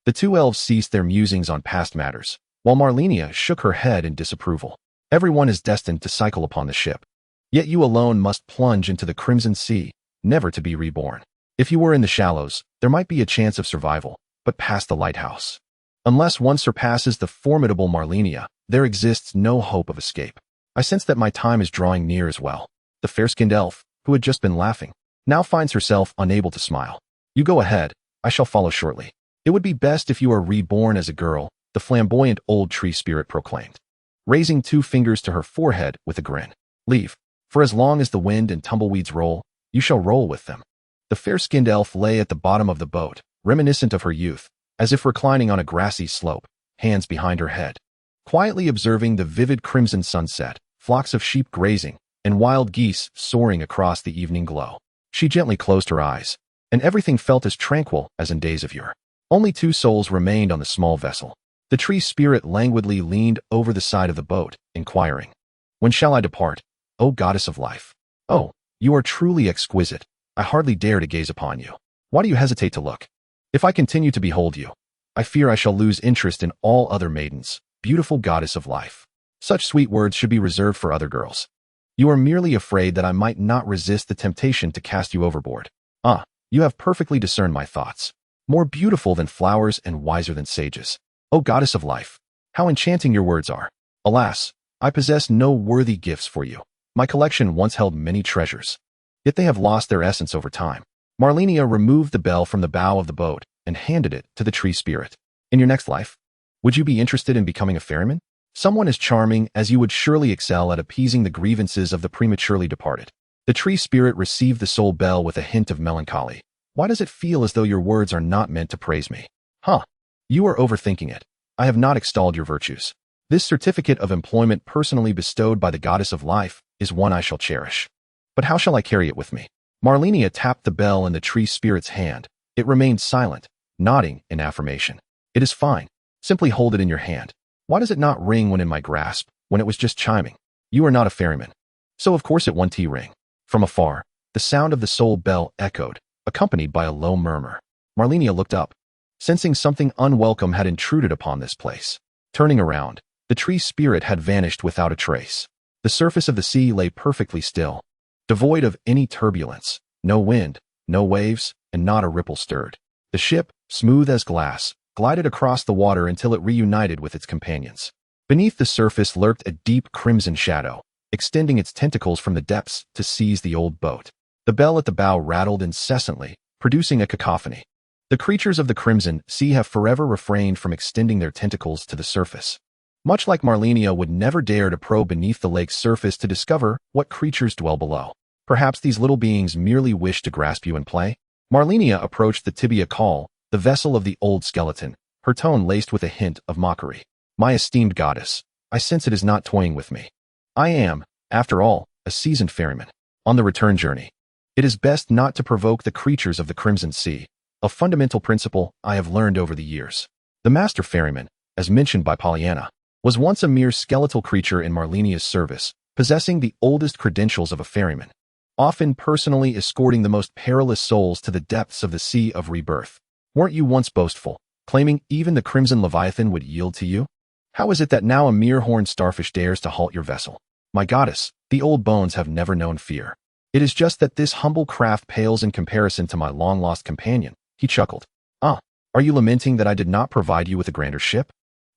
the two elves ceased their musings on past matters, while Malenia shook her head in disapproval. "Everyone is destined to cycle upon the ship. Yet you alone must plunge into the Crimson Sea, never to be reborn. If you were in the shallows, there might be a chance of survival, but past the lighthouse, unless one surpasses the formidable Malenia, there exists no hope of escape. I sense that my time is drawing near as well." The fair-skinned elf, who had just been laughing, now finds herself unable to smile. "You go ahead, I shall follow shortly. It would be best if you are reborn as a girl," the flamboyant old tree spirit proclaimed, raising 2 fingers to her forehead with a grin. "Leave. For as long as the wind and tumbleweeds roll, you shall roll with them." The fair-skinned elf lay at the bottom of the boat, reminiscent of her youth, as if reclining on a grassy slope, hands behind her head, quietly observing the vivid crimson sunset, flocks of sheep grazing, and wild geese soaring across the evening glow. She gently closed her eyes, and everything felt as tranquil as in days of yore. Only 2 souls remained on the small vessel. The tree spirit languidly leaned over the side of the boat, inquiring, "When shall I depart, O goddess of life?" "Oh, you are truly exquisite. I hardly dare to gaze upon you. Why do you hesitate to look? If I continue to behold you, I fear I shall lose interest in all other maidens, beautiful goddess of life. Such sweet words should be reserved for other girls. You are merely afraid that I might not resist the temptation to cast you overboard. Ah, you have perfectly discerned my thoughts. More beautiful than flowers and wiser than sages. O goddess of life, how enchanting your words are. Alas, I possess no worthy gifts for you. My collection once held many treasures, yet they have lost their essence over time." Malenia removed the bell from the bow of the boat and handed it to the tree spirit. "In your next life, would you be interested in becoming a ferryman? Someone as charming as you would surely excel at appeasing the grievances of the prematurely departed." The tree spirit received the soul bell with a hint of melancholy, Why does it feel as though your words are not meant to praise me? Huh. You are overthinking it. I have not extolled your virtues. This certificate of employment personally bestowed by the goddess of life is one I shall cherish. But how shall I carry it with me? Malenia tapped the bell in the tree spirit's hand. It remained silent, nodding in affirmation. It is fine. Simply hold it in your hand. Why does it not ring when in my grasp, when it was just chiming? You are not a ferryman. So of course it won't ring. From afar, the sound of the soul bell echoed, accompanied by a low murmur. Malenia looked up, sensing something unwelcome had intruded upon this place. Turning around, the tree spirit had vanished without a trace. The surface of the sea lay perfectly still, devoid of any turbulence, no wind, no waves, and not a ripple stirred. The ship, smooth as glass, glided across the water until it reunited with its companions. Beneath the surface lurked a deep crimson shadow, extending its tentacles from the depths to seize the old boat. The bell at the bow rattled incessantly, producing a cacophony. The creatures of the Crimson Sea have forever refrained from extending their tentacles to the surface. Much like Malenia would never dare to probe beneath the lake's surface to discover what creatures dwell below. Perhaps these little beings merely wish to grasp you in play? Malenia approached the tibia call, the vessel of the old skeleton, her tone laced with a hint of mockery. My esteemed goddess, I sense it is not toying with me. I am, after all, a seasoned ferryman. On the return journey, it is best not to provoke the creatures of the Crimson Sea, a fundamental principle I have learned over the years. The master ferryman, as mentioned by Pollyanna, was once a mere skeletal creature in Malenia's service, possessing the oldest credentials of a ferryman, often personally escorting the most perilous souls to the depths of the Sea of Rebirth. Weren't you once boastful, claiming even the Crimson Leviathan would yield to you? How is it that now a mere horned starfish dares to halt your vessel? My goddess, the old bones have never known fear. It is just that this humble craft pales in comparison to my long-lost companion. He chuckled. Ah, are you lamenting that I did not provide you with a grander ship?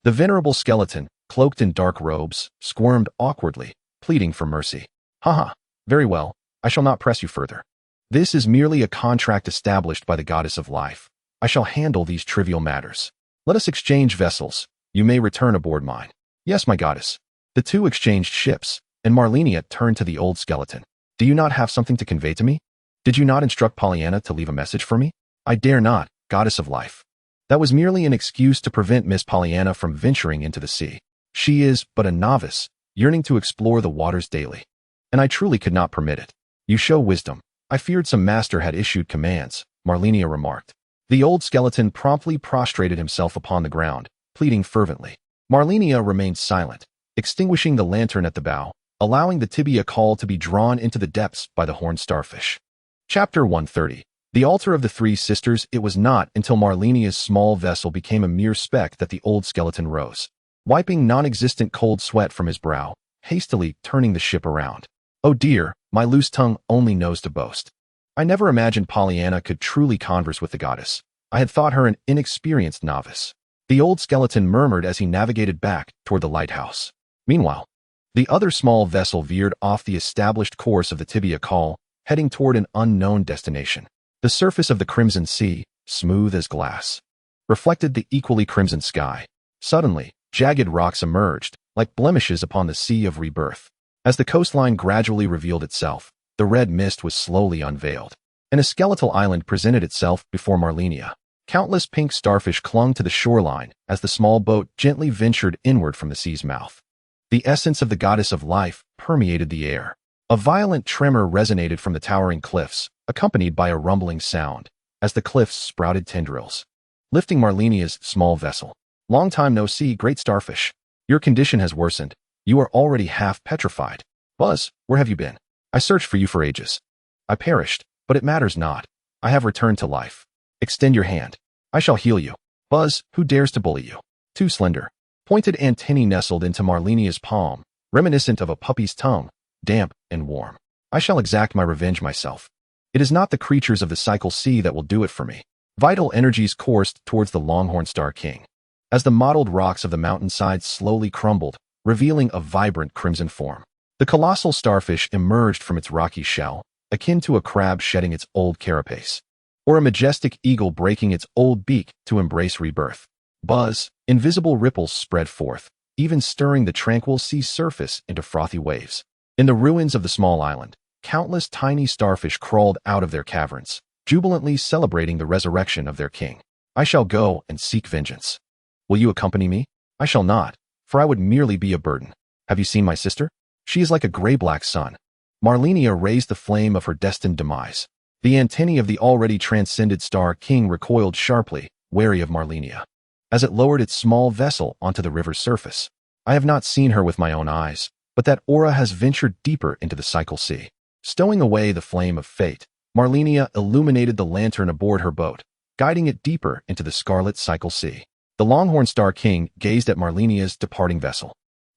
The venerable skeleton, cloaked in dark robes, squirmed awkwardly, pleading for mercy. Haha, very well, I shall not press you further. This is merely a contract established by the goddess of life. I shall handle these trivial matters. Let us exchange vessels. You may return aboard mine. Yes, my goddess. The two exchanged ships, and Malenia turned to the old skeleton. Do you not have something to convey to me? Did you not instruct Pollyanna to leave a message for me? I dare not, goddess of life. That was merely an excuse to prevent Miss Pollyanna from venturing into the sea. She is but a novice, yearning to explore the waters daily. And I truly could not permit it. You show wisdom. I feared some master had issued commands, Malenia remarked. The old skeleton promptly prostrated himself upon the ground, pleading fervently. Malenia remained silent, extinguishing the lantern at the bow, allowing the tibia call to be drawn into the depths by the horned starfish. Chapter 130. The altar of the three sisters. It was not until Malenia's small vessel became a mere speck that the old skeleton rose, wiping non-existent cold sweat from his brow, hastily turning the ship around. Oh dear, my loose tongue only knows to boast. I never imagined Pollyanna could truly converse with the goddess. I had thought her an inexperienced novice. The old skeleton murmured as he navigated back toward the lighthouse. Meanwhile, the other small vessel veered off the established course of the tibia call, heading toward an unknown destination. The surface of the Crimson Sea, smooth as glass, reflected the equally crimson sky. Suddenly, jagged rocks emerged, like blemishes upon the Sea of Rebirth. As the coastline gradually revealed itself, the red mist was slowly unveiled, and a skeletal island presented itself before Malenia. Countless pink starfish clung to the shoreline as the small boat gently ventured inward from the sea's mouth. The essence of the goddess of life permeated the air. A violent tremor resonated from the towering cliffs, accompanied by a rumbling sound, as the cliffs sprouted tendrils, lifting Malenia's small vessel. Long time no see, great starfish. Your condition has worsened. You are already half petrified. Buzz, where have you been? I searched for you for ages. I perished, but it matters not. I have returned to life. Extend your hand. I shall heal you. Buzz, who dares to bully you? Too slender. Pointed antennae nestled into Malenia's palm, reminiscent of a puppy's tongue, damp and warm. I shall exact my revenge myself. It is not the creatures of the Cycle Sea that will do it for me. Vital energies coursed towards the Longhorn Star King, as the mottled rocks of the mountainside slowly crumbled, revealing a vibrant crimson form. The colossal starfish emerged from its rocky shell, akin to a crab shedding its old carapace, or a majestic eagle breaking its old beak to embrace rebirth. Buzz, invisible ripples spread forth, even stirring the tranquil sea surface into frothy waves. In the ruins of the small island, countless tiny starfish crawled out of their caverns, jubilantly celebrating the resurrection of their king. I shall go and seek vengeance. Will you accompany me? I shall not, for I would merely be a burden. Have you seen my sister? She is like a gray-black sun. Malenia raised the flame of her destined demise. The antennae of the already transcended Star King recoiled sharply, wary of Malenia, as it lowered its small vessel onto the river's surface. I have not seen her with my own eyes, but that aura has ventured deeper into the cycle sea. Stowing away the flame of fate, Malenia illuminated the lantern aboard her boat, guiding it deeper into the scarlet cycle sea. The Longhorn Star King gazed at Malenia's departing vessel,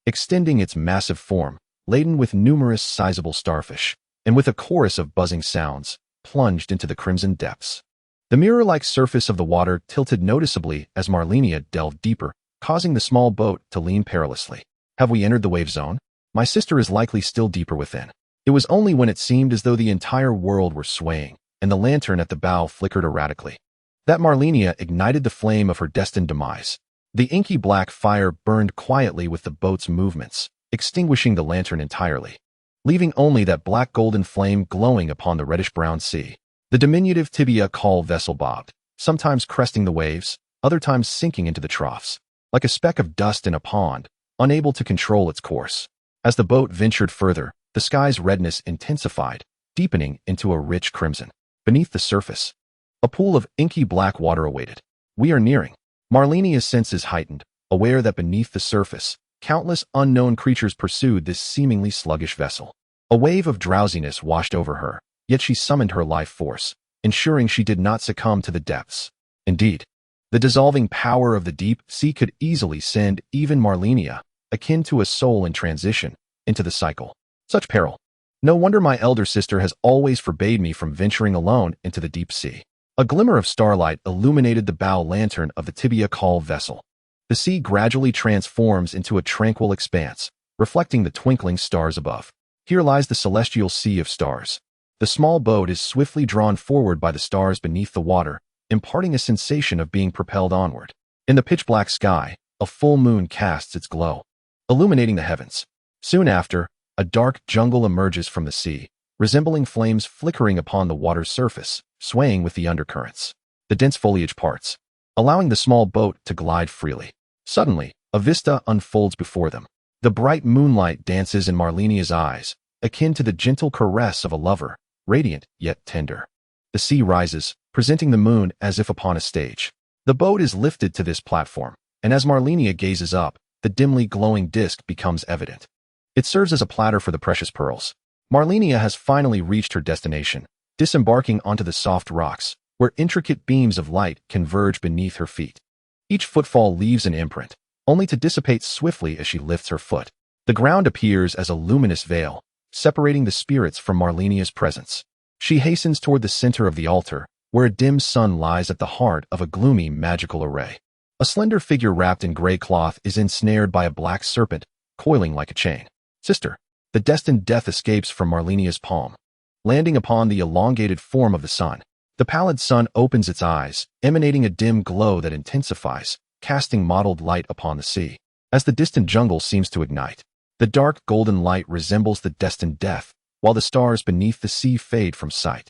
extending its massive form, laden with numerous sizable starfish, and with a chorus of buzzing sounds, plunged into the crimson depths. The mirror-like surface of the water tilted noticeably as Malenia delved deeper, causing the small boat to lean perilously. Have we entered the wave zone? My sister is likely still deeper within. It was only when it seemed as though the entire world were swaying, and the lantern at the bow flickered erratically, that Malenia ignited the flame of her destined demise. The inky black fire burned quietly with the boat's movements, extinguishing the lantern entirely, leaving only that black-golden flame glowing upon the reddish-brown sea. The diminutive tibia call vessel bobbed, sometimes cresting the waves, other times sinking into the troughs, like a speck of dust in a pond, unable to control its course. As the boat ventured further, the sky's redness intensified, deepening into a rich crimson. Beneath the surface, a pool of inky black water awaited. We are nearing. Malenia's senses heightened, aware that beneath the surface, countless unknown creatures pursued this seemingly sluggish vessel. A wave of drowsiness washed over her, yet she summoned her life force, ensuring she did not succumb to the depths. Indeed, the dissolving power of the deep sea could easily send even Malenia, akin to a soul in transition, into the cycle. Such peril. No wonder my elder sister has always forbade me from venturing alone into the deep sea. A glimmer of starlight illuminated the bow lantern of the tibia call vessel. The sea gradually transforms into a tranquil expanse, reflecting the twinkling stars above. Here lies the celestial sea of stars. The small boat is swiftly drawn forward by the stars beneath the water, imparting a sensation of being propelled onward. In the pitch-black sky, a full moon casts its glow, illuminating the heavens. Soon after, a dark jungle emerges from the sea, resembling flames flickering upon the water's surface, swaying with the undercurrents. The dense foliage parts, allowing the small boat to glide freely. Suddenly, a vista unfolds before them. The bright moonlight dances in Malenia's eyes, akin to the gentle caress of a lover, radiant yet tender. The sea rises, presenting the moon as if upon a stage. The boat is lifted to this platform, and as Malenia gazes up, the dimly glowing disk becomes evident. It serves as a platter for the precious pearls. Malenia has finally reached her destination, disembarking onto the soft rocks, where intricate beams of light converge beneath her feet. Each footfall leaves an imprint, only to dissipate swiftly as she lifts her foot. The ground appears as a luminous veil, separating the spirits from Malenia's presence. She hastens toward the center of the altar, where a dim sun lies at the heart of a gloomy magical array. A slender figure wrapped in gray cloth is ensnared by a black serpent, coiling like a chain. Sister, the destined death escapes from Malenia's palm, landing upon the elongated form of the sun. The pallid sun opens its eyes, emanating a dim glow that intensifies, casting mottled light upon the sea. As the distant jungle seems to ignite, the dark golden light resembles the destined death, while the stars beneath the sea fade from sight,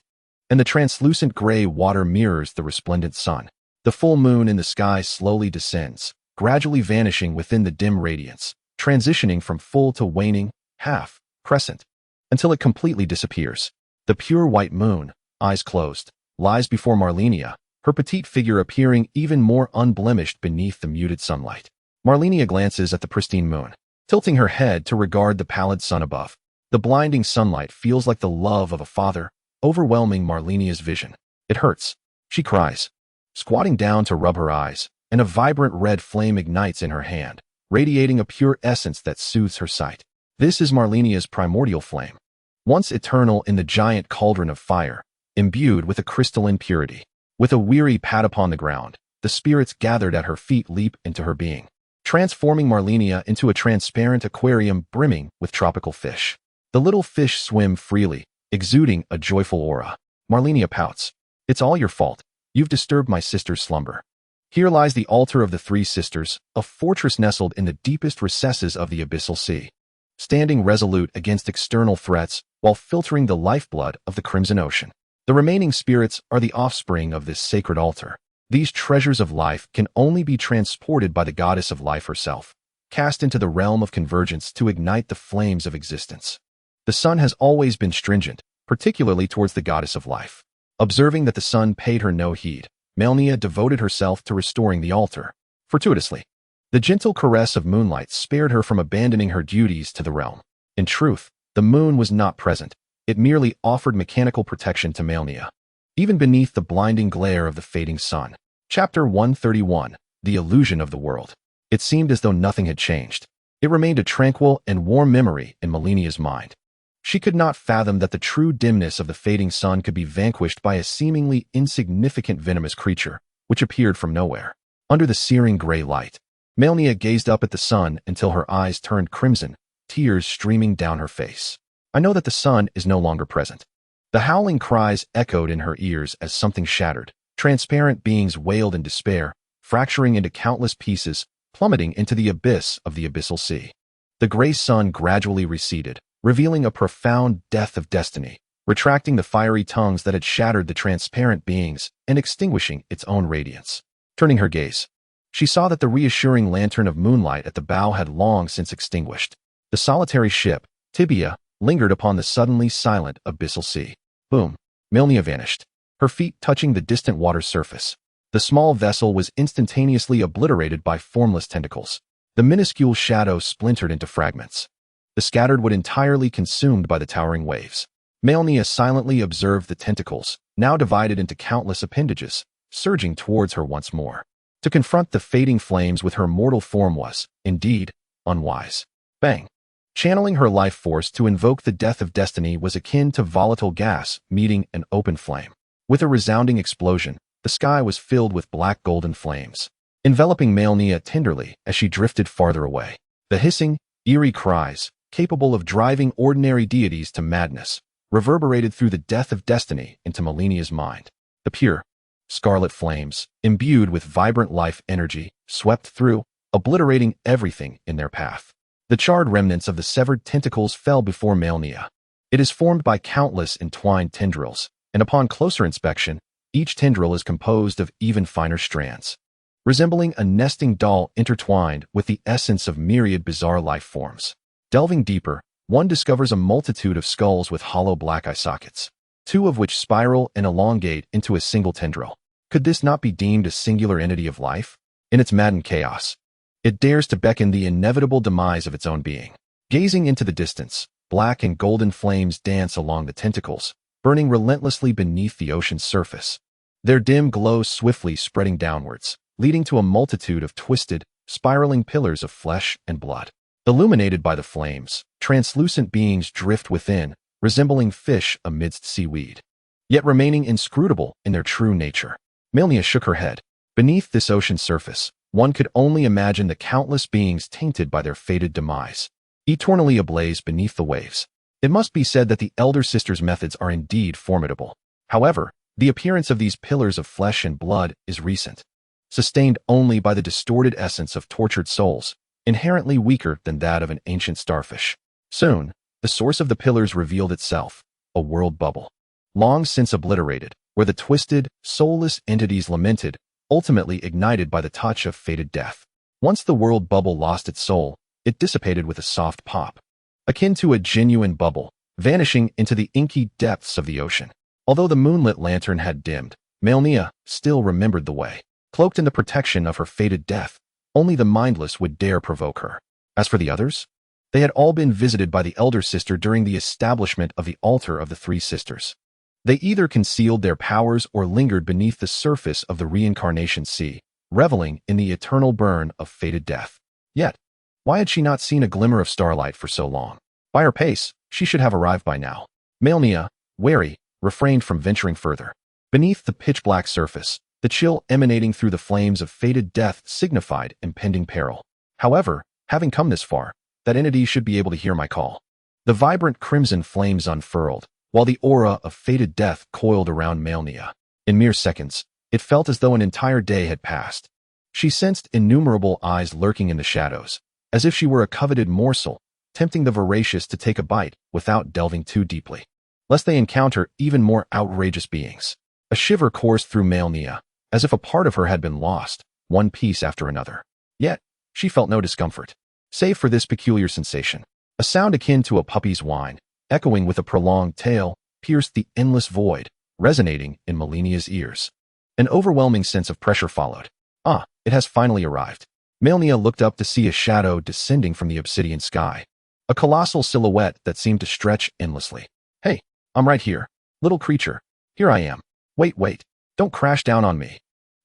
and the translucent gray water mirrors the resplendent sun. The full moon in the sky slowly descends, gradually vanishing within the dim radiance, transitioning from full to waning, half, crescent, until it completely disappears. The pure white moon, eyes closed, lies before Malenia, her petite figure appearing even more unblemished beneath the muted sunlight. Malenia glances at the pristine moon, tilting her head to regard the pallid sun above. The blinding sunlight feels like the love of a father, overwhelming Malenia's vision. It hurts, she cries, squatting down to rub her eyes, and a vibrant red flame ignites in her hand, radiating a pure essence that soothes her sight. This is Malenia's primordial flame, once eternal in the giant cauldron of fire, imbued with a crystalline purity. With a weary pat upon the ground, the spirits gathered at her feet leap into her being, transforming Malenia into a transparent aquarium brimming with tropical fish. The little fish swim freely, exuding a joyful aura. Malenia pouts. It's all your fault. You've disturbed my sister's slumber. Here lies the altar of the three sisters, a fortress nestled in the deepest recesses of the abyssal sea, standing resolute against external threats while filtering the lifeblood of the crimson ocean. The remaining spirits are the offspring of this sacred altar. These treasures of life can only be transported by the goddess of life herself, cast into the realm of convergence to ignite the flames of existence. The sun has always been stringent, particularly towards the goddess of life. Observing that the sun paid her no heed, Malenia devoted herself to restoring the altar. Fortuitously, the gentle caress of moonlight spared her from abandoning her duties to the realm. In truth, the moon was not present. It merely offered mechanical protection to Malenia, even beneath the blinding glare of the fading sun. Chapter 131, The Illusion of the World. It seemed as though nothing had changed. It remained a tranquil and warm memory in Malenia's mind. She could not fathom that the true dimness of the fading sun could be vanquished by a seemingly insignificant venomous creature, which appeared from nowhere. Under the searing gray light, Malenia gazed up at the sun until her eyes turned crimson, tears streaming down her face. I know that the sun is no longer present. The howling cries echoed in her ears as something shattered. Transparent beings wailed in despair, fracturing into countless pieces, plummeting into the abyss of the abyssal sea. The gray sun gradually receded, revealing a profound death of destiny, retracting the fiery tongues that had shattered the transparent beings and extinguishing its own radiance. Turning her gaze, she saw that the reassuring lantern of moonlight at the bow had long since extinguished. The solitary ship, Tibia, lingered upon the suddenly silent abyssal sea. Boom! Malenia vanished, her feet touching the distant water's surface. The small vessel was instantaneously obliterated by formless tentacles. The minuscule shadow splintered into fragments. The scattered wood entirely consumed by the towering waves. Malenia silently observed the tentacles, now divided into countless appendages, surging towards her once more. To confront the fading flames with her mortal form was, indeed, unwise. Bang! Channeling her life force to invoke the death of destiny was akin to volatile gas meeting an open flame. With a resounding explosion, the sky was filled with black golden flames, enveloping Malenia tenderly as she drifted farther away. The hissing, eerie cries, capable of driving ordinary deities to madness, reverberated through the death of destiny into Malenia's mind. The pure, scarlet flames, imbued with vibrant life energy, swept through, obliterating everything in their path. The charred remnants of the severed tentacles fell before Malenia. It is formed by countless entwined tendrils, and upon closer inspection, each tendril is composed of even finer strands, resembling a nesting doll intertwined with the essence of myriad bizarre life forms. Delving deeper, one discovers a multitude of skulls with hollow black eye sockets, two of which spiral and elongate into a single tendril. Could this not be deemed a singular entity of life? In its maddened chaos, it dares to beckon the inevitable demise of its own being. Gazing into the distance, black and golden flames dance along the tentacles, burning relentlessly beneath the ocean's surface. Their dim glow swiftly spreading downwards, leading to a multitude of twisted, spiraling pillars of flesh and blood. Illuminated by the flames, translucent beings drift within, resembling fish amidst seaweed, yet remaining inscrutable in their true nature. Malenia shook her head. Beneath this ocean surface, one could only imagine the countless beings tainted by their fated demise, eternally ablaze beneath the waves. It must be said that the Elder Sisters' methods are indeed formidable. However, the appearance of these pillars of flesh and blood is recent, sustained only by the distorted essence of tortured souls, inherently weaker than that of an ancient starfish. Soon, the source of the pillars revealed itself, a world bubble, long since obliterated, where the twisted, soulless entities lamented, ultimately ignited by the touch of fated death. Once the world bubble lost its soul, it dissipated with a soft pop, akin to a genuine bubble, vanishing into the inky depths of the ocean. Although the moonlit lantern had dimmed, Malenia still remembered the way. Cloaked in the protection of her fated death, only the mindless would dare provoke her. As for the others, they had all been visited by the elder sister during the establishment of the altar of the three sisters. They either concealed their powers or lingered beneath the surface of the reincarnation sea, reveling in the eternal burn of fated death. Yet, why had she not seen a glimmer of starlight for so long? By her pace, she should have arrived by now. Malenia, wary, refrained from venturing further. Beneath the pitch-black surface, the chill emanating through the flames of fated death signified impending peril. However, having come this far, that entity should be able to hear my call. The vibrant crimson flames unfurled, while the aura of fated death coiled around Malenia. In mere seconds, it felt as though an entire day had passed. She sensed innumerable eyes lurking in the shadows, as if she were a coveted morsel, tempting the voracious to take a bite without delving too deeply. lest they encounter even more outrageous beings. A shiver coursed through Malenia, as if a part of her had been lost, one piece after another. Yet, she felt no discomfort, save for this peculiar sensation. A sound akin to a puppy's whine, echoing with a prolonged tail, pierced the endless void, resonating in Malenia's ears. An overwhelming sense of pressure followed. Ah, it has finally arrived. Malenia looked up to see a shadow descending from the obsidian sky. A colossal silhouette that seemed to stretch endlessly. Hey, I'm right here. Little creature. Here I am. Wait. Don't crash down on me.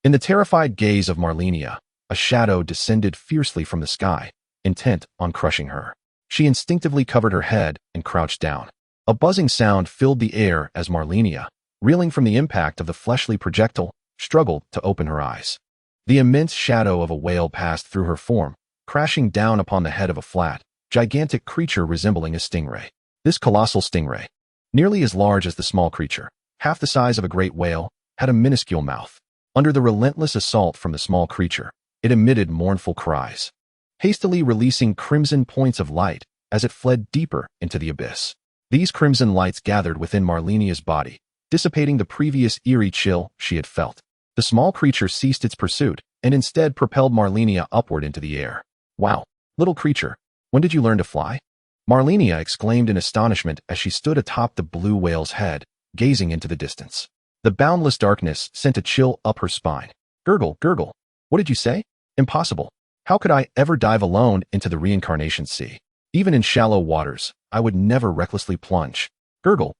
In the terrified gaze of Malenia, a shadow descended fiercely from the sky, intent on crushing her. She instinctively covered her head and crouched down. A buzzing sound filled the air as Malenia, reeling from the impact of the fleshly projectile, struggled to open her eyes. The immense shadow of a whale passed through her form, crashing down upon the head of a flat, gigantic creature resembling a stingray. This colossal stingray, nearly as large as the small creature, half the size of a great whale, had a minuscule mouth. Under the relentless assault from the small creature, it emitted mournful cries, hastily releasing crimson points of light as it fled deeper into the abyss. These crimson lights gathered within Malenia's body, dissipating the previous eerie chill she had felt. The small creature ceased its pursuit and instead propelled Malenia upward into the air. Wow, little creature, when did you learn to fly? Malenia exclaimed in astonishment as she stood atop the blue whale's head, gazing into the distance. The boundless darkness sent a chill up her spine. Gurgle. What did you say? Impossible. How could I ever dive alone into the reincarnation sea? Even in shallow waters, I would never recklessly plunge. Gurgle.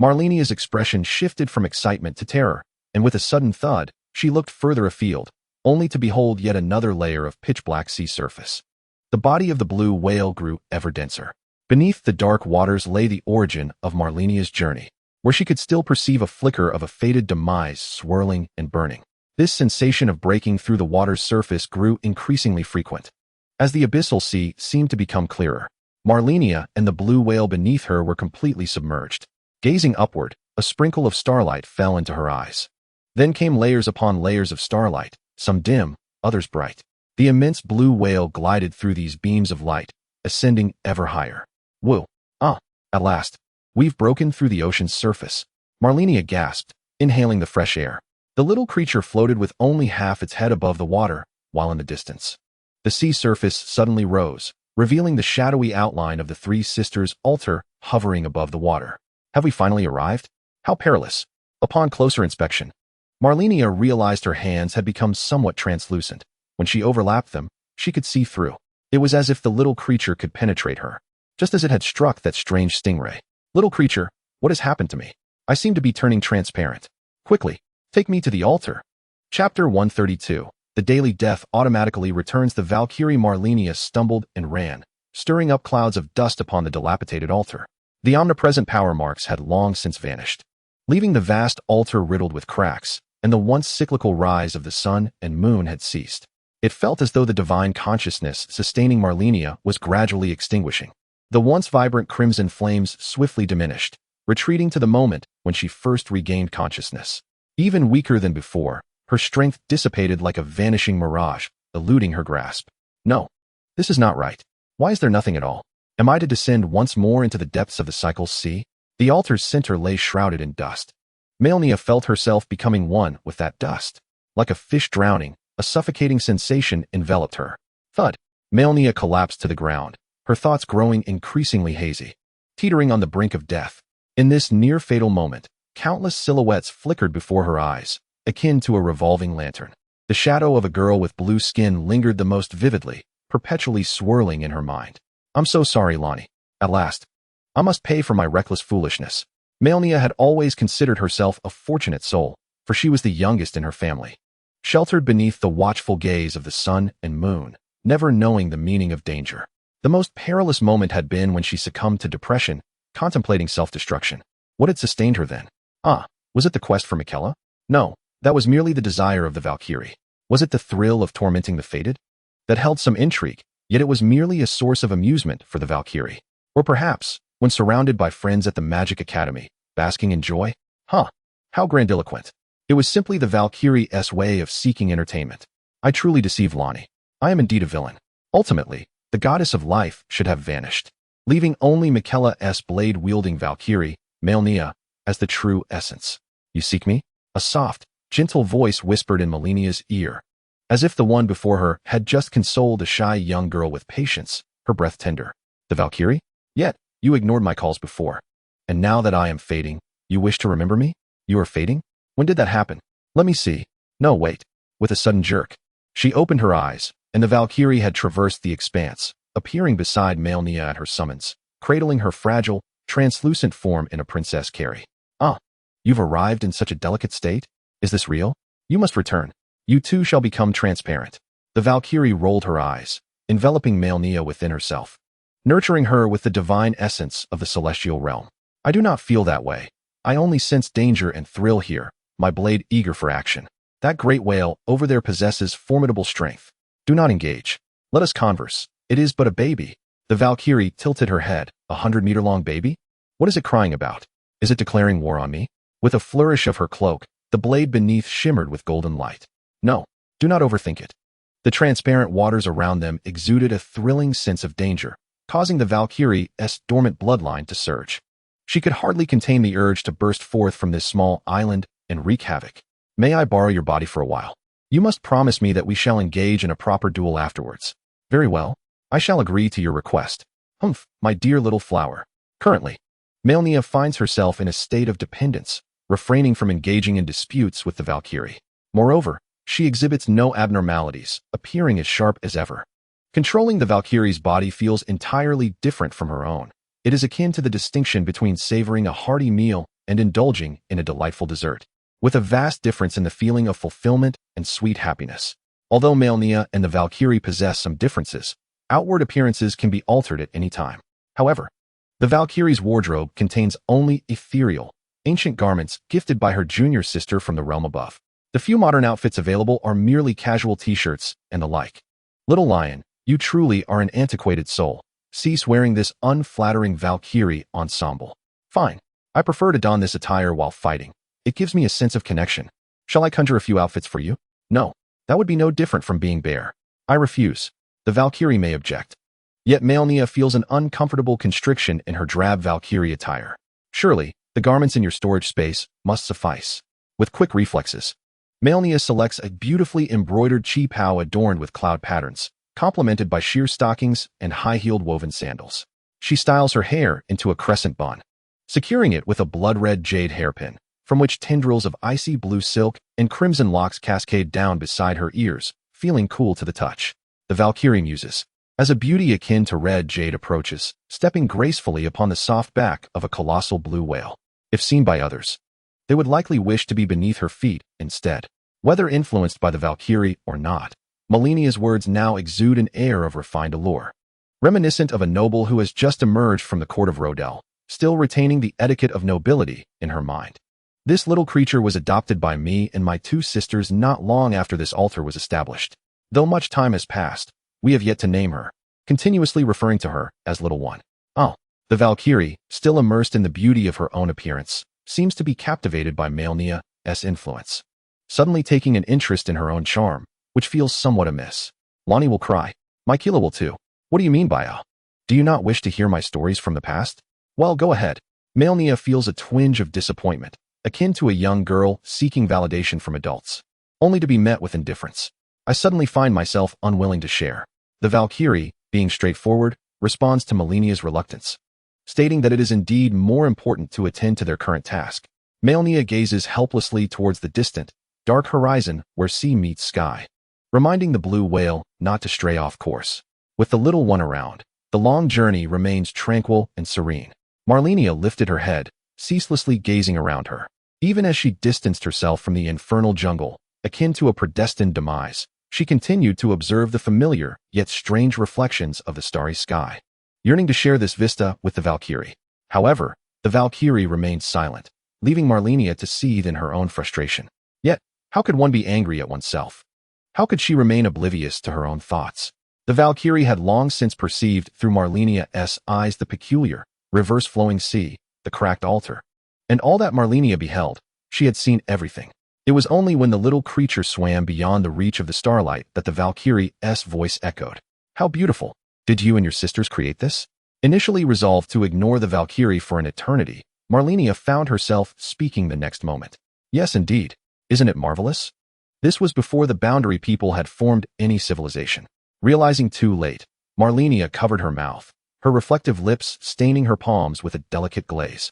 Malenia's expression shifted from excitement to terror, and with a sudden thud, she looked further afield, only to behold yet another layer of pitch-black sea surface. The body of the blue whale grew ever denser. Beneath the dark waters lay the origin of Malenia's journey, where she could still perceive a flicker of a fated demise swirling and burning. This sensation of breaking through the water's surface grew increasingly frequent. As the abyssal sea seemed to become clearer, Malenia and the blue whale beneath her were completely submerged. Gazing upward, a sprinkle of starlight fell into her eyes. Then came layers upon layers of starlight, some dim, others bright. The immense blue whale glided through these beams of light, ascending ever higher. Whoa! At last, we've broken through the ocean's surface. Malenia gasped, inhaling the fresh air. The little creature floated with only half its head above the water, while in the distance, the sea surface suddenly rose, revealing the shadowy outline of the Three Sisters' altar hovering above the water. Have we finally arrived? How perilous! Upon closer inspection, Malenia realized her hands had become somewhat translucent. When she overlapped them, she could see through. It was as if the little creature could penetrate her, just as it had struck that strange stingray. Little creature, what has happened to me? I seem to be turning transparent. Quickly, take me to the altar. Chapter 132. The daily death automatically returns. The Valkyrie Malenia stumbled and ran, stirring up clouds of dust upon the dilapidated altar. The omnipresent power marks had long since vanished, leaving the vast altar riddled with cracks, and the once cyclical rise of the sun and moon had ceased. It felt as though the divine consciousness sustaining Malenia was gradually extinguishing. The once vibrant crimson flames swiftly diminished, retreating to the moment when she first regained consciousness. Even weaker than before, her strength dissipated like a vanishing mirage, eluding her grasp. No, this is not right. Why is there nothing at all? Am I to descend once more into the depths of the cycle's sea? The altar's center lay shrouded in dust. Malenia felt herself becoming one with that dust. Like a fish drowning, a suffocating sensation enveloped her. Thud! Malenia collapsed to the ground, her thoughts growing increasingly hazy, teetering on the brink of death. In this near-fatal moment, countless silhouettes flickered before her eyes, akin to a revolving lantern. The shadow of a girl with blue skin lingered the most vividly, perpetually swirling in her mind. I'm so sorry, Lonnie. At last, I must pay for my reckless foolishness. Malenia had always considered herself a fortunate soul, for she was the youngest in her family, sheltered beneath the watchful gaze of the sun and moon, never knowing the meaning of danger. The most perilous moment had been when she succumbed to depression, contemplating self-destruction. What had sustained her then? Was it the quest for Miquella? No, that was merely the desire of the Valkyrie. Was it the thrill of tormenting the fated? That held some intrigue, yet it was merely a source of amusement for the Valkyrie. Or perhaps, when surrounded by friends at the Magic Academy, basking in joy? How grandiloquent. It was simply the Valkyrie's way of seeking entertainment. I truly deceived Lonnie. I am indeed a villain. Ultimately, the goddess of life should have vanished, leaving only Miquella's blade-wielding Valkyrie, Malenia, as the true essence. You seek me? A soft, gentle voice whispered in Malenia's ear. As if the one before her had just consoled a shy young girl with patience, her breath tender. The Valkyrie? Yet, you ignored my calls before. And now that I am fading, you wish to remember me? You are fading? When did that happen? Let me see. No, wait. With a sudden jerk, she opened her eyes, and the Valkyrie had traversed the expanse, appearing beside Malenia at her summons, cradling her fragile, translucent form in a princess carry. Ah, you've arrived in such a delicate state? Is this real? You must return. You too shall become transparent. The Valkyrie rolled her eyes, enveloping Malenia within herself, nurturing her with the divine essence of the celestial realm. I do not feel that way. I only sense danger and thrill here, my blade eager for action. That great whale over there possesses formidable strength. Do not engage. Let us converse. It is but a baby. The Valkyrie tilted her head. 100-meter-long baby? What is it crying about? Is it declaring war on me? With a flourish of her cloak, the blade beneath shimmered with golden light. No, do not overthink it. The transparent waters around them exuded a thrilling sense of danger, causing the Valkyrie's dormant bloodline to surge. She could hardly contain the urge to burst forth from this small island and wreak havoc. May I borrow your body for a while? You must promise me that we shall engage in a proper duel afterwards. Very well. I shall agree to your request. Humph, my dear little flower. Currently, Malenia finds herself in a state of dependence, refraining from engaging in disputes with the Valkyrie. Moreover, she exhibits no abnormalities, appearing as sharp as ever. Controlling the Valkyrie's body feels entirely different from her own. It is akin to the distinction between savoring a hearty meal and indulging in a delightful dessert, with a vast difference in the feeling of fulfillment and sweet happiness. Although Malenia and the Valkyrie possess some differences, outward appearances can be altered at any time. However, the Valkyrie's wardrobe contains only ethereal, ancient garments gifted by her junior sister from the realm above. The few modern outfits available are merely casual t-shirts and the like. Little lion, you truly are an antiquated soul. Cease wearing this unflattering Valkyrie ensemble. Fine. I prefer to don this attire while fighting. It gives me a sense of connection. Shall I conjure a few outfits for you? No. That would be no different from being bare. I refuse. The Valkyrie may object. Yet Malenia feels an uncomfortable constriction in her drab Valkyrie attire. Surely, the garments in your storage space must suffice. With quick reflexes, Malenia selects a beautifully embroidered chi-pao adorned with cloud patterns, complemented by sheer stockings and high-heeled woven sandals. She styles her hair into a crescent bun, securing it with a blood-red jade hairpin, from which tendrils of icy blue silk and crimson locks cascade down beside her ears, feeling cool to the touch. The Valkyrie muses, as a beauty akin to red jade approaches, stepping gracefully upon the soft back of a colossal blue whale. If seen by others, they would likely wish to be beneath her feet instead. Whether influenced by the Valkyrie or not, Malenia's words now exude an air of refined allure, reminiscent of a noble who has just emerged from the court of Rodel, still retaining the etiquette of nobility in her mind. This little creature was adopted by me and my two sisters not long after this altar was established. Though much time has passed, we have yet to name her, continuously referring to her as Little One. Oh, the Valkyrie, still immersed in the beauty of her own appearance, seems to be captivated by Malenia's influence, suddenly taking an interest in her own charm, which feels somewhat amiss. Lonnie will cry. Miquella will too. What do you mean by do you not wish to hear my stories from the past? Well, go ahead. Malenia feels a twinge of disappointment, akin to a young girl seeking validation from adults, only to be met with indifference. I suddenly find myself unwilling to share. The Valkyrie, being straightforward, responds to Malenia's reluctance, stating that it is indeed more important to attend to their current task. Malenia gazes helplessly towards the distant, dark horizon where sea meets sky, reminding the blue whale not to stray off course. With the little one around, the long journey remains tranquil and serene. Malenia lifted her head, ceaselessly gazing around her. Even as she distanced herself from the infernal jungle, akin to a predestined demise, she continued to observe the familiar yet strange reflections of the starry sky, yearning to share this vista with the Valkyrie. However, the Valkyrie remained silent, leaving Malenia to seethe in her own frustration. Yet, how could one be angry at oneself? How could she remain oblivious to her own thoughts? The Valkyrie had long since perceived through Malenia's eyes the peculiar, reverse-flowing sea, the cracked altar. And all that Malenia beheld, she had seen everything. It was only when the little creature swam beyond the reach of the starlight that the Valkyrie's voice echoed. How beautiful! Did you and your sisters create this? Initially resolved to ignore the Valkyrie for an eternity, Malenia found herself speaking the next moment. Yes, indeed. Isn't it marvelous? This was before the boundary people had formed any civilization. Realizing too late, Malenia covered her mouth, her reflective lips staining her palms with a delicate glaze.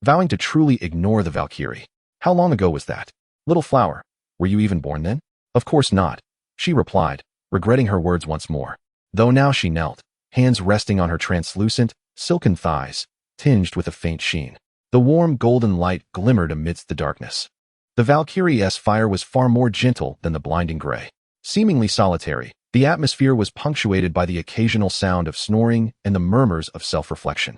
Vowing to truly ignore the Valkyrie. How long ago was that? Little flower, were you even born then? Of course not, she replied, regretting her words once more. Though now she knelt, hands resting on her translucent, silken thighs, tinged with a faint sheen. The warm golden light glimmered amidst the darkness. The Valkyrie's fire was far more gentle than the blinding gray. Seemingly solitary, the atmosphere was punctuated by the occasional sound of snoring and the murmurs of self-reflection.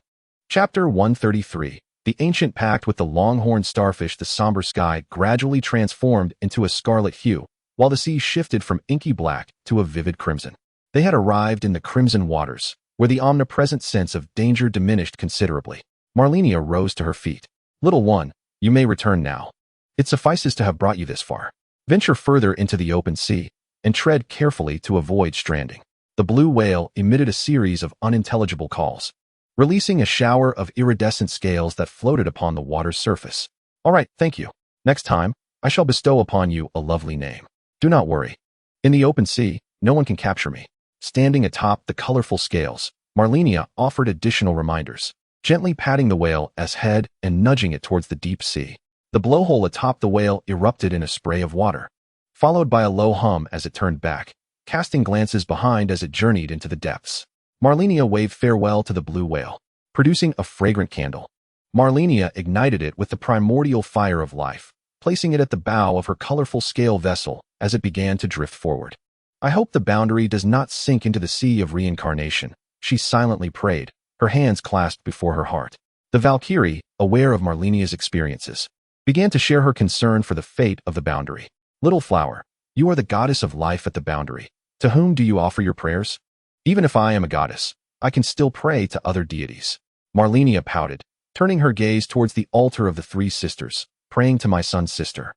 Chapter 133. The ancient pact with the longhorned starfish. The somber sky gradually transformed into a scarlet hue, while the sea shifted from inky black to a vivid crimson. They had arrived in the crimson waters, where the omnipresent sense of danger diminished considerably. Malenia rose to her feet. Little one, you may return now. It suffices to have brought you this far. Venture further into the open sea, and tread carefully to avoid stranding. The blue whale emitted a series of unintelligible calls, releasing a shower of iridescent scales that floated upon the water's surface. All right, thank you. Next time, I shall bestow upon you a lovely name. Do not worry. In the open sea, no one can capture me. Standing atop the colorful scales, Malenia offered additional reminders, gently patting the whale's head and nudging it towards the deep sea. The blowhole atop the whale erupted in a spray of water, followed by a low hum as it turned back, casting glances behind as it journeyed into the depths. Malenia waved farewell to the blue whale, producing a fragrant candle. Malenia ignited it with the primordial fire of life, placing it at the bow of her colorful scale vessel as it began to drift forward. I hope the boundary does not sink into the sea of reincarnation, she silently prayed, her hands clasped before her heart. The Valkyrie, aware of Malenia's experiences, began to share her concern for the fate of the boundary. Little flower, you are the goddess of life at the boundary. To whom do you offer your prayers? Even if I am a goddess, I can still pray to other deities. Malenia pouted, turning her gaze towards the altar of the three sisters, praying to my son's sister,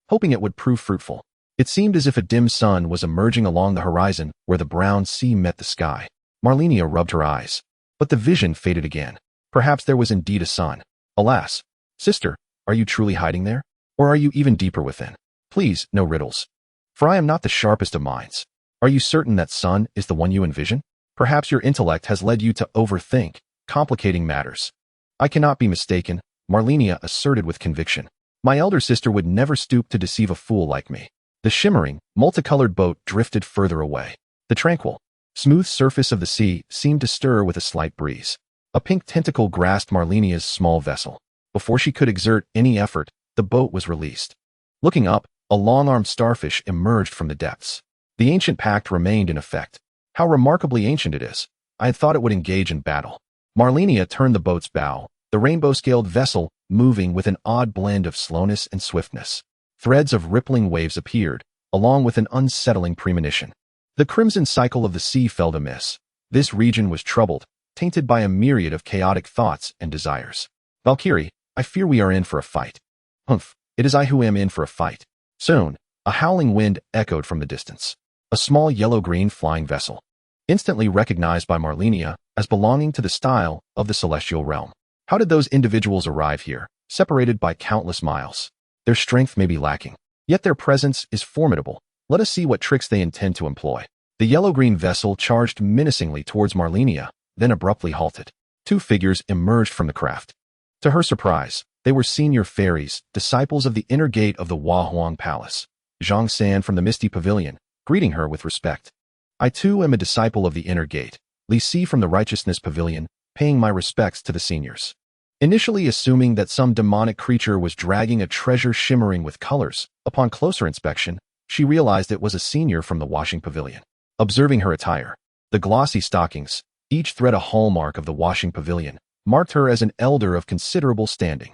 hoping it would prove fruitful. It seemed as if a dim sun was emerging along the horizon where the brown sea met the sky. Malenia rubbed her eyes, but the vision faded again. Perhaps there was indeed a sun. Alas, sister, are you truly hiding there? Or are you even deeper within? Please, no riddles, for I am not the sharpest of minds. Are you certain that sun is the one you envision? Perhaps your intellect has led you to overthink, complicating matters. I cannot be mistaken, Malenia asserted with conviction. My elder sister would never stoop to deceive a fool like me. The shimmering, multicolored boat drifted further away. The tranquil, smooth surface of the sea seemed to stir with a slight breeze. A pink tentacle grasped Malenia's small vessel. Before she could exert any effort, the boat was released. Looking up, a long-armed starfish emerged from the depths. The ancient pact remained in effect. How remarkably ancient it is. I had thought it would engage in battle. Malenia turned the boat's bow, the rainbow-scaled vessel moving with an odd blend of slowness and swiftness. Threads of rippling waves appeared, along with an unsettling premonition. The crimson cycle of the sea felt amiss. This region was troubled, tainted by a myriad of chaotic thoughts and desires. Valkyrie, I fear we are in for a fight. Humph, it is I who am in for a fight. Soon, a howling wind echoed from the distance. A small yellow-green flying vessel, instantly recognized by Malenia as belonging to the style of the celestial realm. How did those individuals arrive here, separated by countless miles? Their strength may be lacking, yet their presence is formidable. Let us see what tricks they intend to employ. The yellow-green vessel charged menacingly towards Malenia, then abruptly halted. Two figures emerged from the craft. To her surprise, they were senior fairies, disciples of the inner gate of the Huang Palace. Zhang San from the Misty Pavilion, greeting her with respect. I too am a disciple of the inner gate. Li Si from the Righteousness Pavilion, paying my respects to the seniors. Initially assuming that some demonic creature was dragging a treasure shimmering with colors, upon closer inspection, she realized it was a senior from the Washing Pavilion. Observing her attire, the glossy stockings, each thread a hallmark of the Washing Pavilion, marked her as an elder of considerable standing.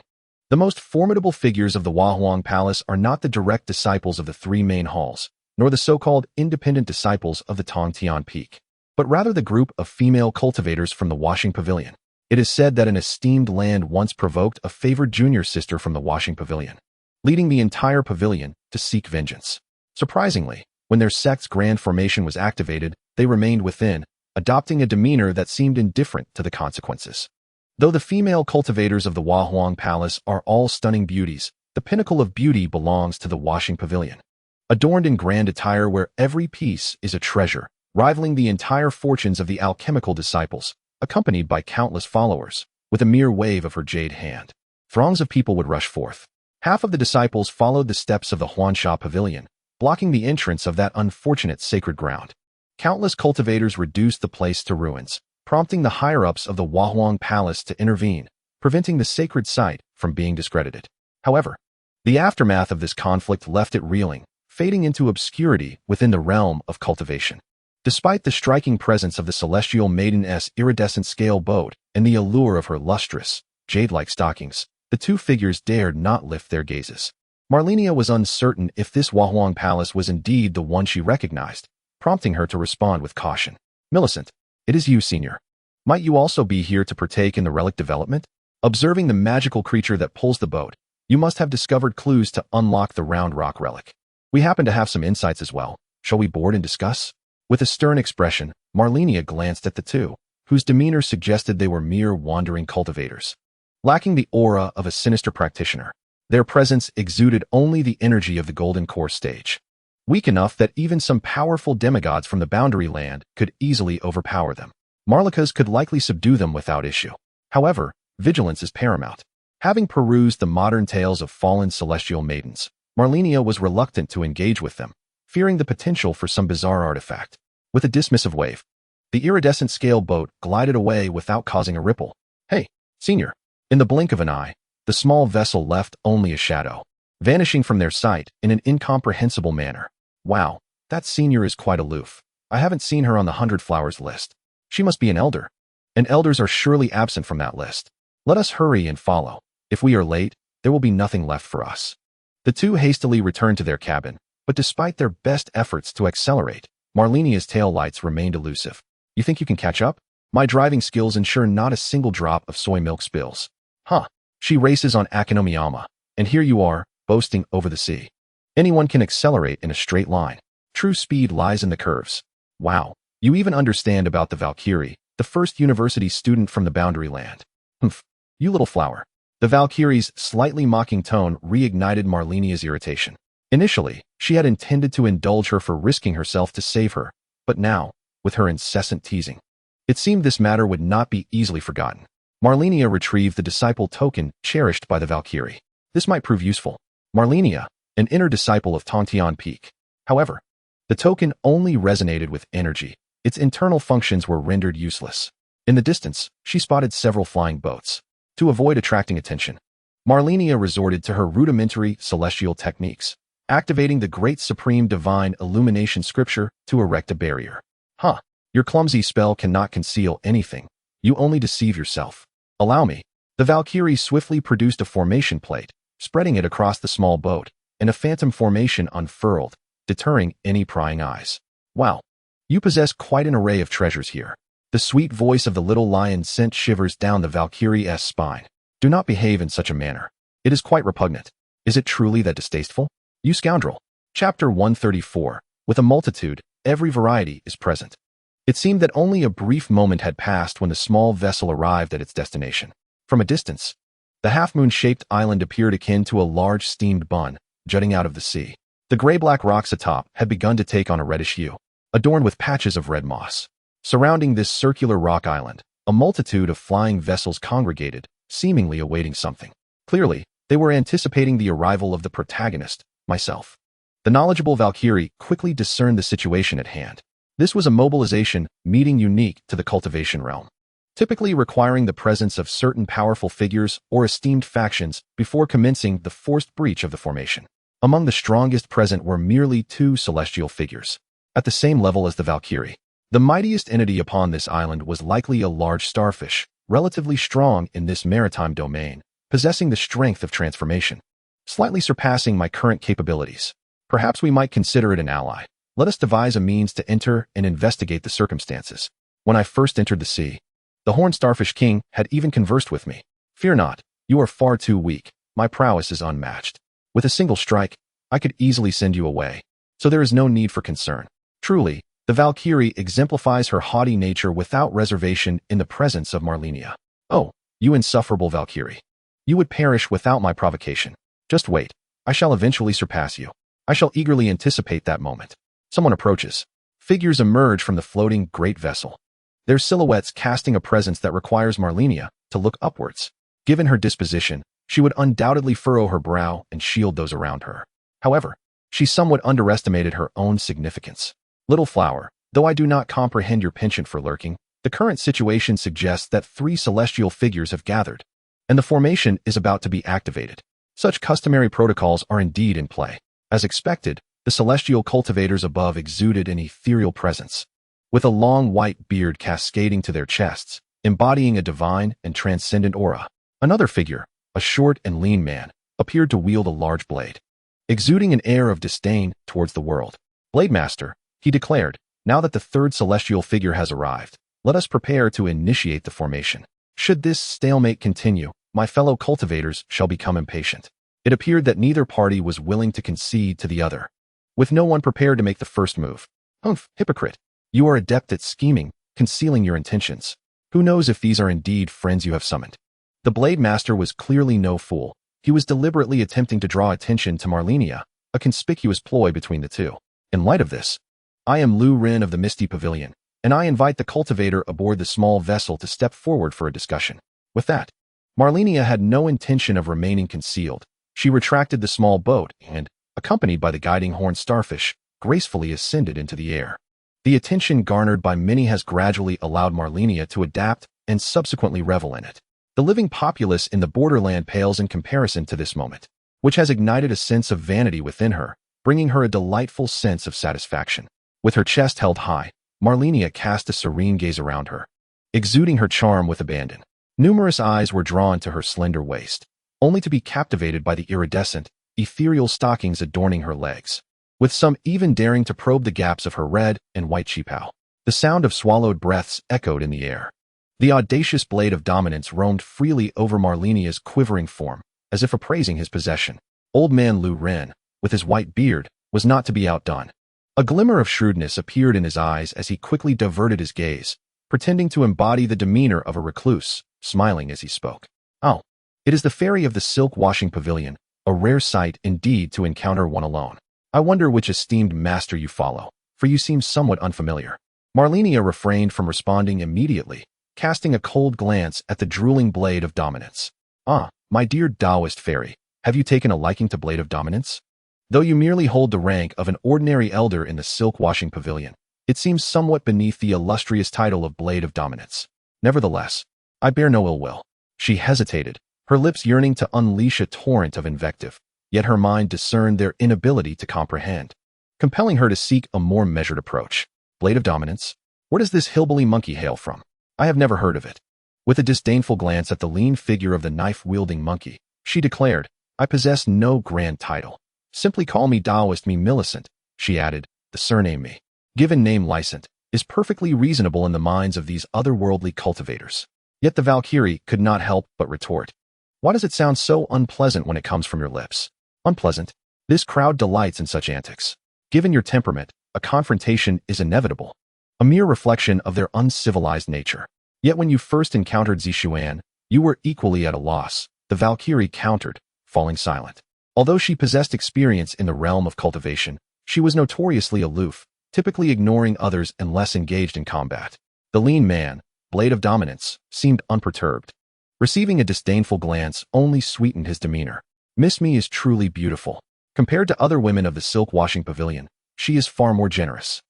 The most formidable figures of the Huang Palace are not the direct disciples of the three main halls, nor the so-called independent disciples of the Tongtian Peak, but rather the group of female cultivators from the Washing Pavilion. It is said that an esteemed land once provoked a favored junior sister from the Washing Pavilion, leading the entire pavilion to seek vengeance. Surprisingly, when their sect's grand formation was activated, they remained within, adopting a demeanor that seemed indifferent to the consequences. Though the female cultivators of the Huang Palace are all stunning beauties, the pinnacle of beauty belongs to the washing pavilion. Adorned in grand attire where every piece is a treasure, rivaling the entire fortunes of the alchemical disciples, accompanied by countless followers, with a mere wave of her jade hand. Throngs of people would rush forth. Half of the disciples followed the steps of the Huansha Pavilion, blocking the entrance of that unfortunate sacred ground. Countless cultivators reduced the place to ruins, prompting the higher-ups of the Huang Palace to intervene, preventing the sacred site from being discredited. However, the aftermath of this conflict left it reeling, fading into obscurity within the realm of cultivation. Despite the striking presence of the celestial maiden's iridescent scale boat and the allure of her lustrous, jade-like stockings, the two figures dared not lift their gazes. Malenia was uncertain if this Huang Palace was indeed the one she recognized, prompting her to respond with caution. Millicent, it is you, Senior. Might you also be here to partake in the relic development? Observing the magical creature that pulls the boat, you must have discovered clues to unlock the round rock relic. We happen to have some insights as well. Shall we board and discuss? With a stern expression, Malenia glanced at the two, whose demeanor suggested they were mere wandering cultivators. Lacking the aura of a sinister practitioner, their presence exuded only the energy of the Golden Core stage. Weak enough that even some powerful demigods from the Boundary Land could easily overpower them. Marlikas could likely subdue them without issue. However, vigilance is paramount. Having perused the modern tales of fallen celestial maidens, Malenia was reluctant to engage with them, fearing the potential for some bizarre artifact. With a dismissive wave, the iridescent scale boat glided away without causing a ripple. Hey, Senior. In the blink of an eye, the small vessel left only a shadow, vanishing from their sight in an incomprehensible manner. Wow, that Senior is quite aloof. I haven't seen her on the 100 Flowers list. She must be an elder. And elders are surely absent from that list. Let us hurry and follow. If we are late, there will be nothing left for us. The two hastily returned to their cabin, but despite their best efforts to accelerate, Malenia's taillights remained elusive. You think you can catch up? My driving skills ensure not a single drop of soy milk spills. Huh. She races on Akinomiyama, and here you are, boasting over the sea. Anyone can accelerate in a straight line. True speed lies in the curves. Wow. You even understand about the Valkyrie, the first university student from the Boundary Land. Humph. You little flower. The Valkyrie's slightly mocking tone reignited Malenia's irritation. Initially, she had intended to indulge her for risking herself to save her, but now, with her incessant teasing, it seemed this matter would not be easily forgotten. Malenia retrieved the disciple token cherished by the Valkyrie. This might prove useful. Malenia, an inner disciple of Tongtian Peak. However, the token only resonated with energy. Its internal functions were rendered useless. In the distance, she spotted several flying boats. To avoid attracting attention, Malenia resorted to her rudimentary celestial techniques, activating the Great Supreme Divine Illumination Scripture to erect a barrier. Huh, your clumsy spell cannot conceal anything. You only deceive yourself. Allow me. The Valkyrie swiftly produced a formation plate, spreading it across the small boat, and a phantom formation unfurled, deterring any prying eyes. Wow. You possess quite an array of treasures here. The sweet voice of the little lion sent shivers down the Valkyrie's spine. Do not behave in such a manner. It is quite repugnant. Is it truly that distasteful? You scoundrel. Chapter 134. With a multitude, every variety is present. It seemed that only a brief moment had passed when the small vessel arrived at its destination. From a distance, the half-moon-shaped island appeared akin to a large steamed bun, jutting out of the sea. The gray-black rocks atop had begun to take on a reddish hue, adorned with patches of red moss. Surrounding this circular rock island, a multitude of flying vessels congregated, seemingly awaiting something. Clearly, they were anticipating the arrival of the protagonist, myself. The knowledgeable Valkyrie quickly discerned the situation at hand. This was a mobilization meeting unique to the cultivation realm, typically requiring the presence of certain powerful figures or esteemed factions before commencing the forced breach of the formation. Among the strongest present were merely two celestial figures, at the same level as the Valkyrie. The mightiest entity upon this island was likely a large starfish, relatively strong in this maritime domain, possessing the strength of transformation, slightly surpassing my current capabilities. Perhaps we might consider it an ally. Let us devise a means to enter and investigate the circumstances. When I first entered the sea, the Horned Starfish King had even conversed with me. Fear not, you are far too weak. My prowess is unmatched. With a single strike, I could easily send you away, so there is no need for concern. Truly, the Valkyrie exemplifies her haughty nature without reservation in the presence of Malenia. Oh, You insufferable Valkyrie. You would perish without my provocation. Just wait. I shall eventually surpass you. I shall eagerly anticipate that moment. Someone approaches. Figures emerge from the floating great vessel. Their silhouettes casting a presence that requires Malenia to look upwards. Given her disposition, she would undoubtedly furrow her brow and shield those around her. However, she somewhat underestimated her own significance. Little flower, though I do not comprehend your penchant for lurking, the current situation suggests that 3 celestial figures have gathered, and the formation is about to be activated. Such customary protocols are indeed in play. As expected, the celestial cultivators above exuded an ethereal presence, with a long white beard cascading to their chests, embodying a divine and transcendent aura. Another figure, a short and lean man, appeared to wield a large blade, exuding an air of disdain towards the world. Blade Master, he declared, now that the 3rd celestial figure has arrived, let us prepare to initiate the formation. Should this stalemate continue, my fellow cultivators shall become impatient. It appeared that neither party was willing to concede to the other, with no one prepared to make the first move. Humph, hypocrite. You are adept at scheming, concealing your intentions. Who knows if these are indeed friends you have summoned? The Blade Master was clearly no fool. He was deliberately attempting to draw attention to Malenia, a conspicuous ploy between the two. In light of this, I am Lu Ren of the Misty Pavilion, and I invite the cultivator aboard the small vessel to step forward for a discussion. With that, Malenia had no intention of remaining concealed. She retracted the small boat and, accompanied by the guiding horned starfish, gracefully ascended into the air. The attention garnered by many has gradually allowed Malenia to adapt and subsequently revel in it. The living populace in the borderland pales in comparison to this moment, which has ignited a sense of vanity within her, bringing her a delightful sense of satisfaction. With her chest held high, Malenia cast a serene gaze around her, exuding her charm with abandon. Numerous eyes were drawn to her slender waist, only to be captivated by the iridescent, ethereal stockings adorning her legs, with some even daring to probe the gaps of her red and white cheepow. The sound of swallowed breaths echoed in the air. The audacious blade of dominance roamed freely over Malenia's quivering form, as if appraising his possession. Old man Lu Ren, with his white beard, was not to be outdone. A glimmer of shrewdness appeared in his eyes as he quickly diverted his gaze, pretending to embody the demeanor of a recluse, smiling as he spoke. Oh, it is the fairy of the silk-washing pavilion, a rare sight indeed to encounter one alone. I wonder which esteemed master you follow, for you seem somewhat unfamiliar. Malenia refrained from responding immediately, casting a cold glance at the drooling blade of dominance. Ah, my dear Taoist fairy, have you taken a liking to Blade of Dominance? Though you merely hold the rank of an ordinary elder in the silk-washing pavilion, it seems somewhat beneath the illustrious title of Blade of Dominance. Nevertheless, I bear no ill will. She hesitated, her lips yearning to unleash a torrent of invective, yet her mind discerned their inability to comprehend, compelling her to seek a more measured approach. Blade of Dominance? Where does this hillbilly monkey hail from? I have never heard of it. With a disdainful glance at the lean figure of the knife-wielding monkey, she declared, I possess no grand title. Simply call me Taoist me Millicent, she added, the surname me, given name Lysant, is perfectly reasonable in the minds of these otherworldly cultivators. Yet the Valkyrie could not help but retort. Why does it sound so unpleasant when it comes from your lips? Unpleasant? This crowd delights in such antics. Given your temperament, a confrontation is inevitable, a mere reflection of their uncivilized nature. Yet when you first encountered Zishuan, you were equally at a loss, the Valkyrie countered, falling silent. Although she possessed experience in the realm of cultivation, she was notoriously aloof, typically ignoring others and less engaged in combat. The lean man, Blade of Dominance, seemed unperturbed. Receiving a disdainful glance only sweetened his demeanor. Miss Me is truly beautiful. Compared to other women of the silk-washing pavilion, she is far more generous.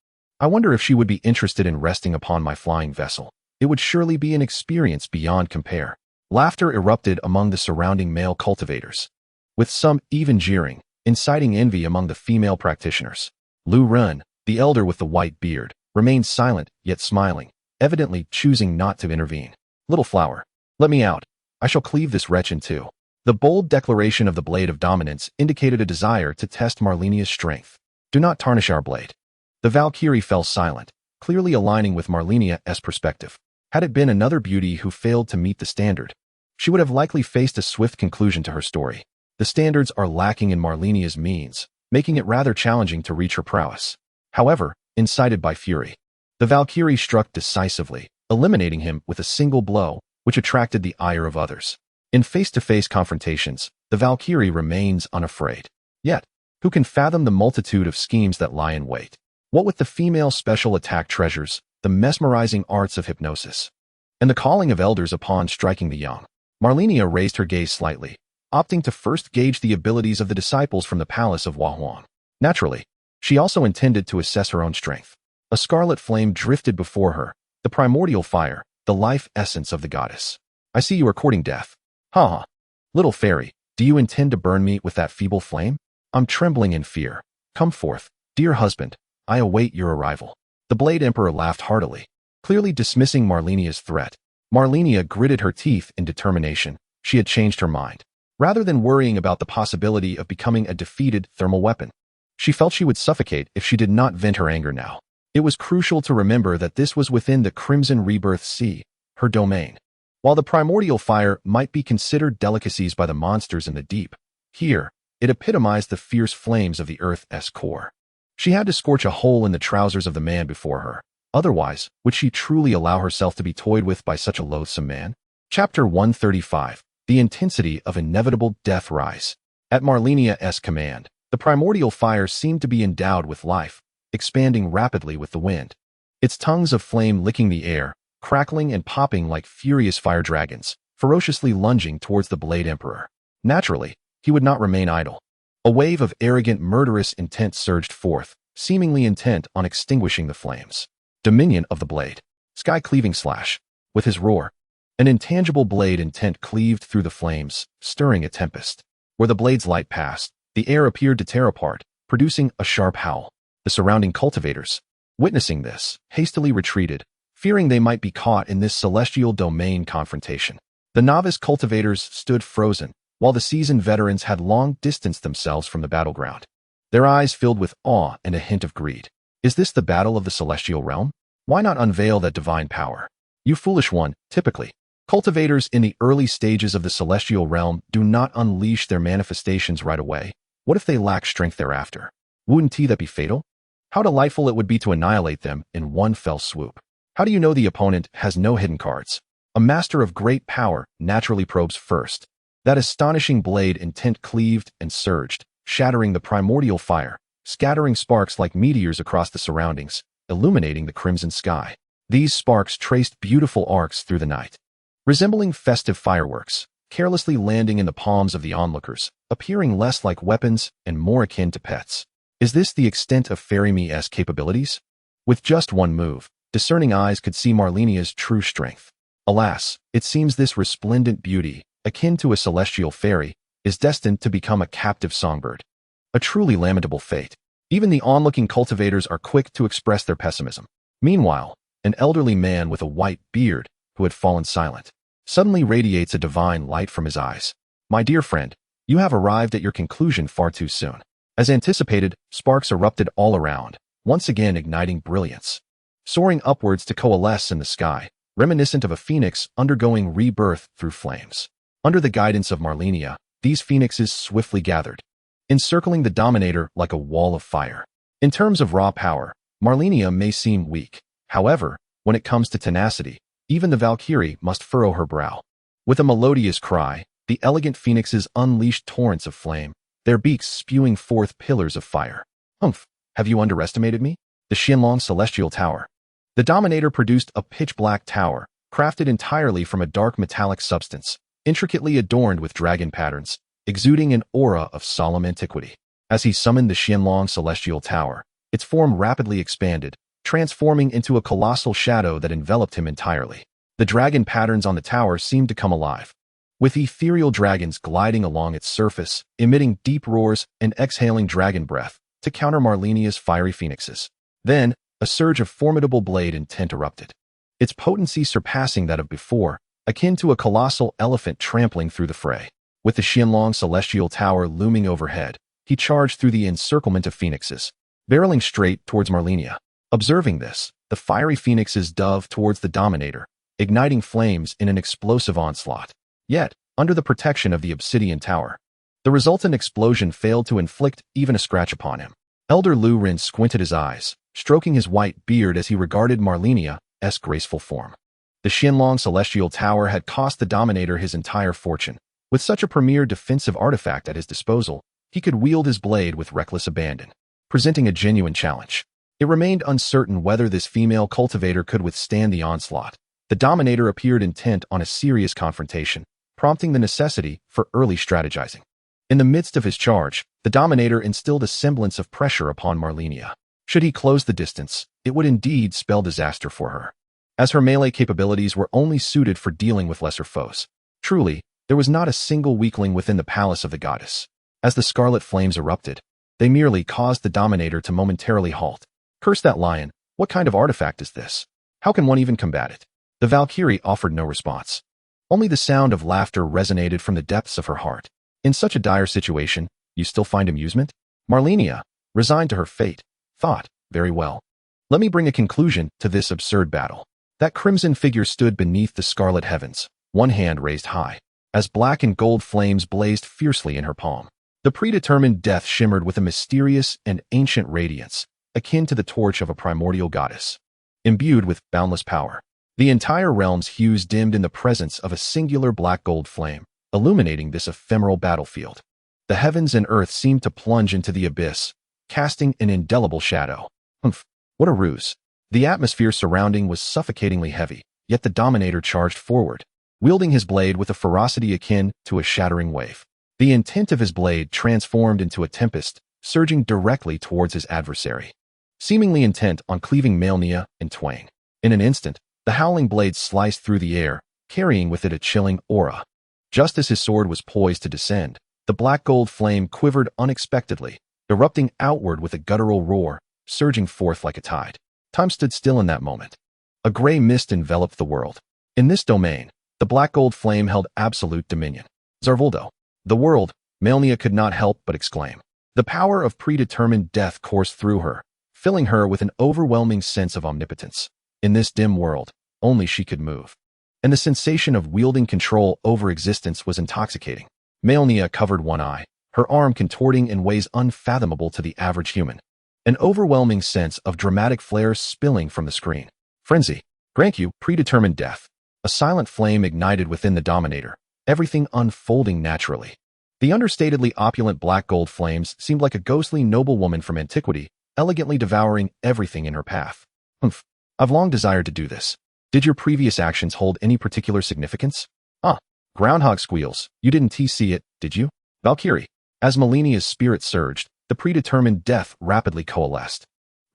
I wonder if she would be interested in resting upon my flying vessel. It would surely be an experience beyond compare. Laughter erupted among the surrounding male cultivators, with some even jeering, inciting envy among the female practitioners. Lu Ren, the elder with the white beard, remained silent yet smiling, evidently choosing not to intervene. Little flower, let me out. I shall cleave this wretch in two. The bold declaration of the Blade of Dominance indicated a desire to test Malenia's strength. Do not tarnish our blade. The Valkyrie fell silent, clearly aligning with Malenia's perspective. Had it been another beauty who failed to meet the standard, she would have likely faced a swift conclusion to her story. The standards are lacking in Malenia's means, making it rather challenging to reach her prowess. However, incited by fury, the Valkyrie struck decisively, eliminating him with a single blow, which attracted the ire of others. In face-to-face confrontations, the Valkyrie remains unafraid. Yet, who can fathom the multitude of schemes that lie in wait? What with the female special attack treasures, the mesmerizing arts of hypnosis, and the calling of elders upon striking the young? Malenia raised her gaze slightly, opting to first gauge the abilities of the disciples from the palace of Wahuan. Naturally, she also intended to assess her own strength. A scarlet flame drifted before her, the primordial fire, the life essence of the goddess. I see you are courting death. Ha! Little fairy, do you intend to burn me with that feeble flame? I'm trembling in fear. Come forth, dear husband, I await your arrival. The Blade Emperor laughed heartily, clearly dismissing Malenia's threat. Malenia gritted her teeth in determination. She had changed her mind. Rather than worrying about the possibility of becoming a defeated thermal weapon, she felt she would suffocate if she did not vent her anger now. It was crucial to remember that this was within the Crimson Rebirth Sea, her domain. While the primordial fire might be considered delicacies by the monsters in the deep, here, it epitomized the fierce flames of the Earth's core. She had to scorch a hole in the trousers of the man before her. Otherwise, would she truly allow herself to be toyed with by such a loathsome man? Chapter 135. The intensity of inevitable death rise. At Malenia's command, the primordial fire seemed to be endowed with life, expanding rapidly with the wind. Its tongues of flame licking the air, crackling and popping like furious fire dragons, ferociously lunging towards the Blade Emperor. Naturally, he would not remain idle. A wave of arrogant, murderous intent surged forth, seemingly intent on extinguishing the flames. Dominion of the Blade. Sky-cleaving slash. With his roar, an intangible blade intent cleaved through the flames, stirring a tempest. Where the blade's light passed, the air appeared to tear apart, producing a sharp howl. The surrounding cultivators, witnessing this, hastily retreated, fearing they might be caught in this celestial domain confrontation. The novice cultivators stood frozen, while the seasoned veterans had long distanced themselves from the battleground. Their eyes filled with awe and a hint of greed. Is this the battle of the celestial realm? Why not unveil that divine power? You foolish one, typically. Cultivators in the early stages of the celestial realm do not unleash their manifestations right away. What if they lack strength thereafter? Wouldn't that be fatal? How delightful it would be to annihilate them in one fell swoop. How do you know the opponent has no hidden cards? A master of great power naturally probes first. That astonishing blade intent cleaved and surged, shattering the primordial fire, scattering sparks like meteors across the surroundings, illuminating the crimson sky. These sparks traced beautiful arcs through the night, resembling festive fireworks, carelessly landing in the palms of the onlookers, appearing less like weapons and more akin to pets. Is this the extent of Fairy Me's capabilities? With just one move, discerning eyes could see Malenia's true strength. Alas, it seems this resplendent beauty, akin to a celestial fairy, is destined to become a captive songbird. A truly lamentable fate. Even the onlooking cultivators are quick to express their pessimism. Meanwhile, an elderly man with a white beard, who had fallen silent, suddenly radiates a divine light from his eyes. My dear friend, you have arrived at your conclusion far too soon. As anticipated, sparks erupted all around, once again igniting brilliance, soaring upwards to coalesce in the sky, reminiscent of a phoenix undergoing rebirth through flames. Under the guidance of Malenia, these phoenixes swiftly gathered, encircling the Dominator like a wall of fire. In terms of raw power, Malenia may seem weak. However, when it comes to tenacity, even the Valkyrie must furrow her brow. With a melodious cry, the elegant phoenixes unleashed torrents of flame, their beaks spewing forth pillars of fire. Humph, have you underestimated me? The Xianlong Celestial Tower. The Dominator produced a pitch-black tower, crafted entirely from a dark metallic substance, intricately adorned with dragon patterns, exuding an aura of solemn antiquity. As he summoned the Xianlong Celestial Tower, its form rapidly expanded, transforming into a colossal shadow that enveloped him entirely. The dragon patterns on the tower seemed to come alive, with ethereal dragons gliding along its surface, emitting deep roars and exhaling dragon breath to counter Malenia's fiery phoenixes. Then, a surge of formidable blade intent erupted, its potency surpassing that of before, akin to a colossal elephant trampling through the fray. With the Xianlong Celestial Tower looming overhead, he charged through the encirclement of phoenixes, barreling straight towards Malenia. Observing this, the fiery phoenixes dove towards the Dominator, igniting flames in an explosive onslaught. Yet, under the protection of the obsidian tower, the resultant explosion failed to inflict even a scratch upon him. Elder Lu Rin squinted his eyes, stroking his white beard as he regarded Malenia's graceful form. The Shinlong Celestial Tower had cost the Dominator his entire fortune. With such a premier defensive artifact at his disposal, he could wield his blade with reckless abandon, presenting a genuine challenge. It remained uncertain whether this female cultivator could withstand the onslaught. The Dominator appeared intent on a serious confrontation, prompting the necessity for early strategizing. In the midst of his charge, the Dominator instilled a semblance of pressure upon Malenia. Should he close the distance, it would indeed spell disaster for her, as her melee capabilities were only suited for dealing with lesser foes. Truly, there was not a single weakling within the palace of the goddess. As the scarlet flames erupted, they merely caused the Dominator to momentarily halt. Curse that lion, what kind of artifact is this? How can one even combat it? The Valkyrie offered no response. Only the sound of laughter resonated from the depths of her heart. In such a dire situation, you still find amusement? Malenia, resigned to her fate, thought, very well. Let me bring a conclusion to this absurd battle. That crimson figure stood beneath the scarlet heavens, one hand raised high, as black and gold flames blazed fiercely in her palm. The predetermined death shimmered with a mysterious and ancient radiance, akin to the torch of a primordial goddess. Imbued with boundless power, the entire realm's hues dimmed in the presence of a singular black-gold flame, illuminating this ephemeral battlefield. The heavens and earth seemed to plunge into the abyss, casting an indelible shadow. Humph, what a ruse. The atmosphere surrounding was suffocatingly heavy, yet the Dominator charged forward, wielding his blade with a ferocity akin to a shattering wave. The intent of his blade transformed into a tempest, surging directly towards his adversary, seemingly intent on cleaving Malenia in twain. In an instant, the howling blade sliced through the air, carrying with it a chilling aura. Just as his sword was poised to descend, the black-gold flame quivered unexpectedly, erupting outward with a guttural roar, surging forth like a tide. Time stood still in that moment. A gray mist enveloped the world. In this domain, the black-gold flame held absolute dominion. Zarvoldo. The world, Malenia could not help but exclaim. The power of predetermined death coursed through her, filling her with an overwhelming sense of omnipotence. In this dim world, only she could move. And the sensation of wielding control over existence was intoxicating. Malenia covered one eye, her arm contorting in ways unfathomable to the average human. An overwhelming sense of dramatic flair spilling from the screen. Frenzy. Grant you predetermined death. A silent flame ignited within the Dominator, everything unfolding naturally. The understatedly opulent black gold flames seemed like a ghostly noblewoman from antiquity, elegantly devouring everything in her path. Humph. I've long desired to do this. Did your previous actions hold any particular significance? Groundhog squeals. You didn't see it, did you? Valkyrie. As Malenia's spirit surged, the predetermined death rapidly coalesced.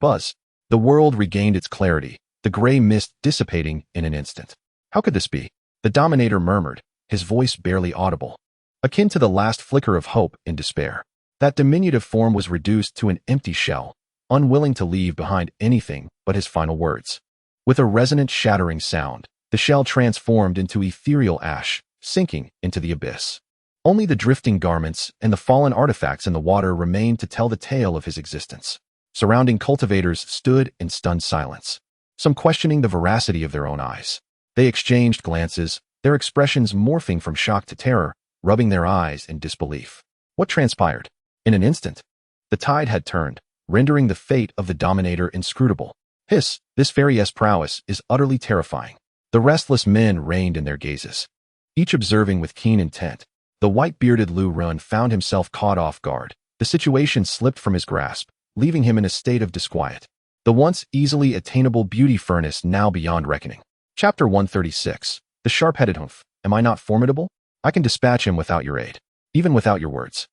Buzz. The world regained its clarity, the gray mist dissipating in an instant. How could this be? The Dominator murmured, his voice barely audible, akin to the last flicker of hope in despair. That diminutive form was reduced to an empty shell, unwilling to leave behind anything but his final words. With a resonant shattering sound, the shell transformed into ethereal ash, sinking into the abyss. Only the drifting garments and the fallen artifacts in the water remained to tell the tale of his existence. Surrounding cultivators stood in stunned silence, some questioning the veracity of their own eyes. They exchanged glances, their expressions morphing from shock to terror, rubbing their eyes in disbelief. What transpired? In an instant, the tide had turned, rendering the fate of the Dominator inscrutable. Hiss, this fairy's prowess is utterly terrifying. The restless men reined in their gazes, each observing with keen intent. The white-bearded Lu Run found himself caught off guard. The situation slipped from his grasp, leaving him in a state of disquiet. The once easily attainable beauty furnace now beyond reckoning. Chapter 136. The sharp-headed Humph. Am I not formidable? I can dispatch him without your aid, even without your words.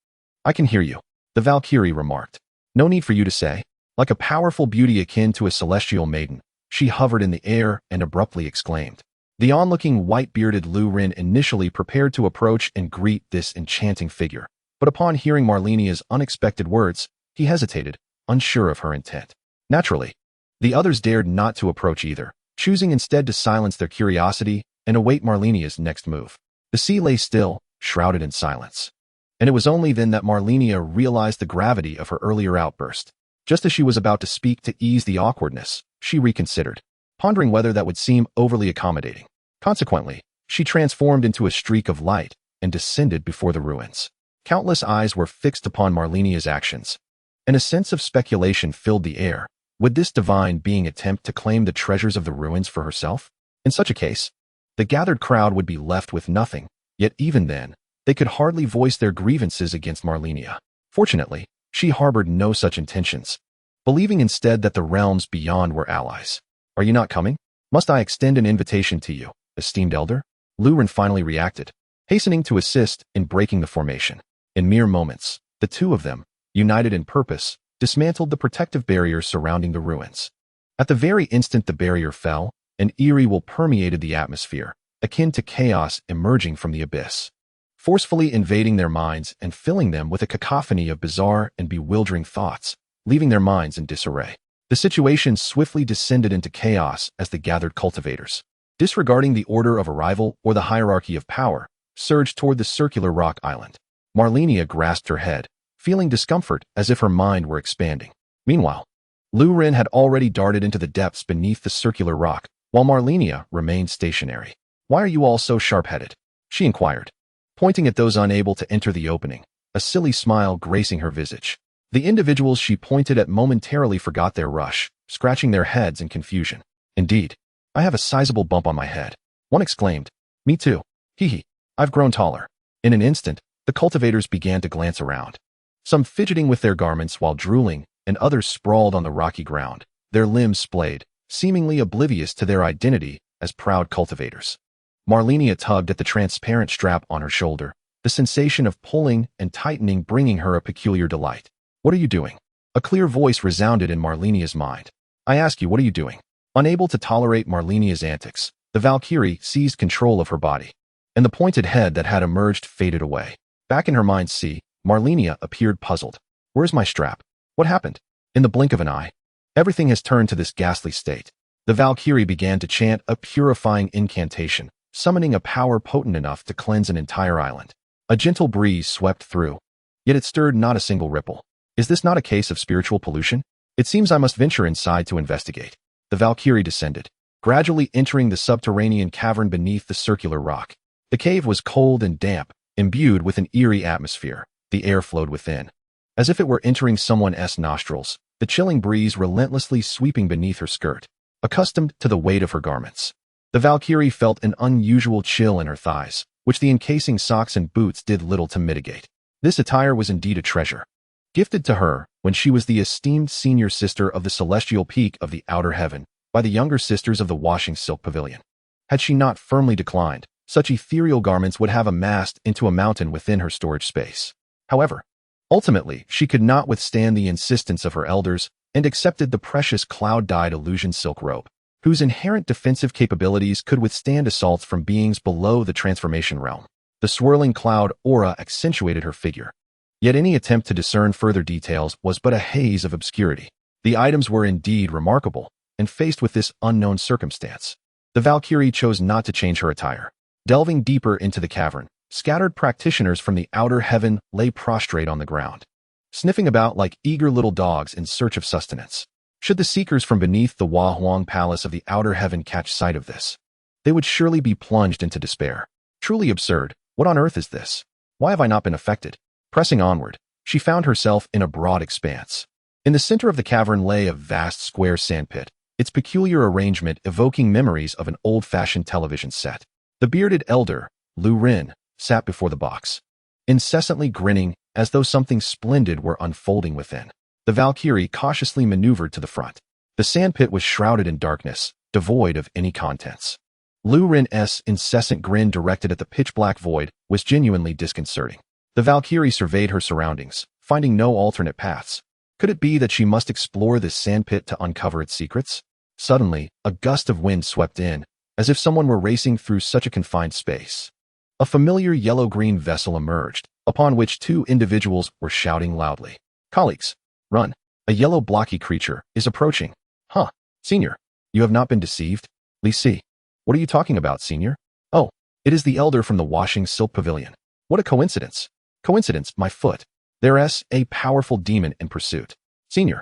I can hear you, the Valkyrie remarked. No need for you to say. Like a powerful beauty akin to a celestial maiden, she hovered in the air and abruptly exclaimed. The onlooking white-bearded Lu Rin initially prepared to approach and greet this enchanting figure, but upon hearing Malenia's unexpected words, he hesitated, unsure of her intent. Naturally, the others dared not to approach either, choosing instead to silence their curiosity and await Malenia's next move. The sea lay still, shrouded in silence. And it was only then that Malenia realized the gravity of her earlier outburst. Just as she was about to speak to ease the awkwardness, she reconsidered, pondering whether that would seem overly accommodating. Consequently, she transformed into a streak of light and descended before the ruins. Countless eyes were fixed upon Malenia's actions, and a sense of speculation filled the air. Would this divine being attempt to claim the treasures of the ruins for herself? In such a case, the gathered crowd would be left with nothing, yet even then, they could hardly voice their grievances against Malenia. Fortunately, she harbored no such intentions, believing instead that the realms beyond were allies. Are you not coming? Must I extend an invitation to you, esteemed elder? Lurin finally reacted, hastening to assist in breaking the formation. In mere moments, the two of them, united in purpose, dismantled the protective barrier surrounding the ruins. At the very instant the barrier fell, an eerie will permeated the atmosphere, akin to chaos emerging from the abyss, forcefully invading their minds and filling them with a cacophony of bizarre and bewildering thoughts, leaving their minds in disarray. The situation swiftly descended into chaos as the gathered cultivators, disregarding the order of arrival or the hierarchy of power, surged toward the circular rock island. Malenia grasped her head, feeling discomfort as if her mind were expanding. Meanwhile, Lurin had already darted into the depths beneath the circular rock, while Malenia remained stationary. Why are you all so sharp-headed? She inquired, pointing at those unable to enter the opening, a silly smile gracing her visage. The individuals she pointed at momentarily forgot their rush, scratching their heads in confusion. Indeed, I have a sizable bump on my head. One exclaimed. Me too. Hee. I've grown taller. In an instant, the cultivators began to glance around, some fidgeting with their garments while drooling, and others sprawled on the rocky ground, their limbs splayed, seemingly oblivious to their identity as proud cultivators. Malenia tugged at the transparent strap on her shoulder, the sensation of pulling and tightening bringing her a peculiar delight. What are you doing? A clear voice resounded in Malenia's mind. I ask you, what are you doing? Unable to tolerate Malenia's antics, the Valkyrie seized control of her body, and the pointed head that had emerged faded away. Back in her mind's sea, Malenia appeared puzzled. Where's my strap? What happened? In the blink of an eye, everything has turned to this ghastly state. The Valkyrie began to chant a purifying incantation, summoning a power potent enough to cleanse an entire island. A gentle breeze swept through, yet it stirred not a single ripple. Is this not a case of spiritual pollution? It seems I must venture inside to investigate. The Valkyrie descended, gradually entering the subterranean cavern beneath the circular rock. The cave was cold and damp, imbued with an eerie atmosphere. The air flowed within, as if it were entering someone's nostrils, the chilling breeze relentlessly sweeping beneath her skirt. Accustomed to the weight of her garments, the Valkyrie felt an unusual chill in her thighs, which the encasing socks and boots did little to mitigate. This attire was indeed a treasure, gifted to her when she was the esteemed senior sister of the celestial peak of the outer heaven by the younger sisters of the washing silk pavilion. Had she not firmly declined, such ethereal garments would have amassed into a mountain within her storage space. However, ultimately, she could not withstand the insistence of her elders and accepted the precious cloud-dyed illusion silk robe, whose inherent defensive capabilities could withstand assaults from beings below the transformation realm. The swirling cloud aura accentuated her figure, yet any attempt to discern further details was but a haze of obscurity. The items were indeed remarkable, and faced with this unknown circumstance, the Valkyrie chose not to change her attire. Delving deeper into the cavern, scattered practitioners from the outer heaven lay prostrate on the ground, sniffing about like eager little dogs in search of sustenance. Should the seekers from beneath the Hua Huang Palace of the outer heaven catch sight of this, they would surely be plunged into despair. Truly absurd. What on earth is this? Why have I not been affected? Pressing onward, she found herself in a broad expanse. In the center of the cavern lay a vast square sandpit, its peculiar arrangement evoking memories of an old-fashioned television set. The bearded elder, Lurin, sat before the box, incessantly grinning as though something splendid were unfolding within. The Valkyrie cautiously maneuvered to the front. The sandpit was shrouded in darkness, devoid of any contents. Lurin's incessant grin directed at the pitch-black void was genuinely disconcerting. The Valkyrie surveyed her surroundings, finding no alternate paths. Could it be that she must explore this sandpit to uncover its secrets? Suddenly, a gust of wind swept in, as if someone were racing through such a confined space. A familiar yellow-green vessel emerged, upon which two individuals were shouting loudly. Colleagues, run! A yellow blocky creature is approaching. Huh, Senior, you have not been deceived? Li Si. What are you talking about, Senior? Oh, it is the elder from the washing silk pavilion. What a coincidence. Coincidence, my foot. There's a powerful demon in pursuit. Senior,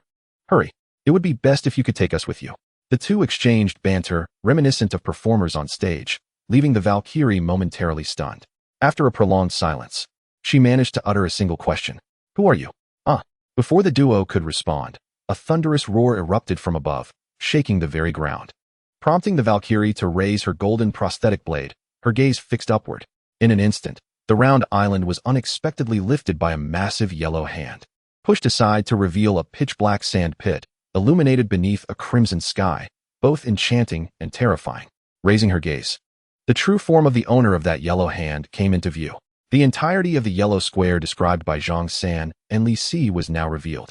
hurry. It would be best if you could take us with you. The two exchanged banter, reminiscent of performers on stage, leaving the Valkyrie momentarily stunned. After a prolonged silence, she managed to utter a single question. Who are you? Before the duo could respond, a thunderous roar erupted from above, shaking the very ground. prompting the Valkyrie to raise her golden prosthetic blade, her gaze fixed upward. In an instant, the round island was unexpectedly lifted by a massive yellow hand, pushed aside to reveal a pitch-black sand pit, illuminated beneath a crimson sky, both enchanting and terrifying. Raising her gaze, the true form of the owner of that yellow hand came into view. The entirety of the yellow square described by Zhang San and Li Si was now revealed.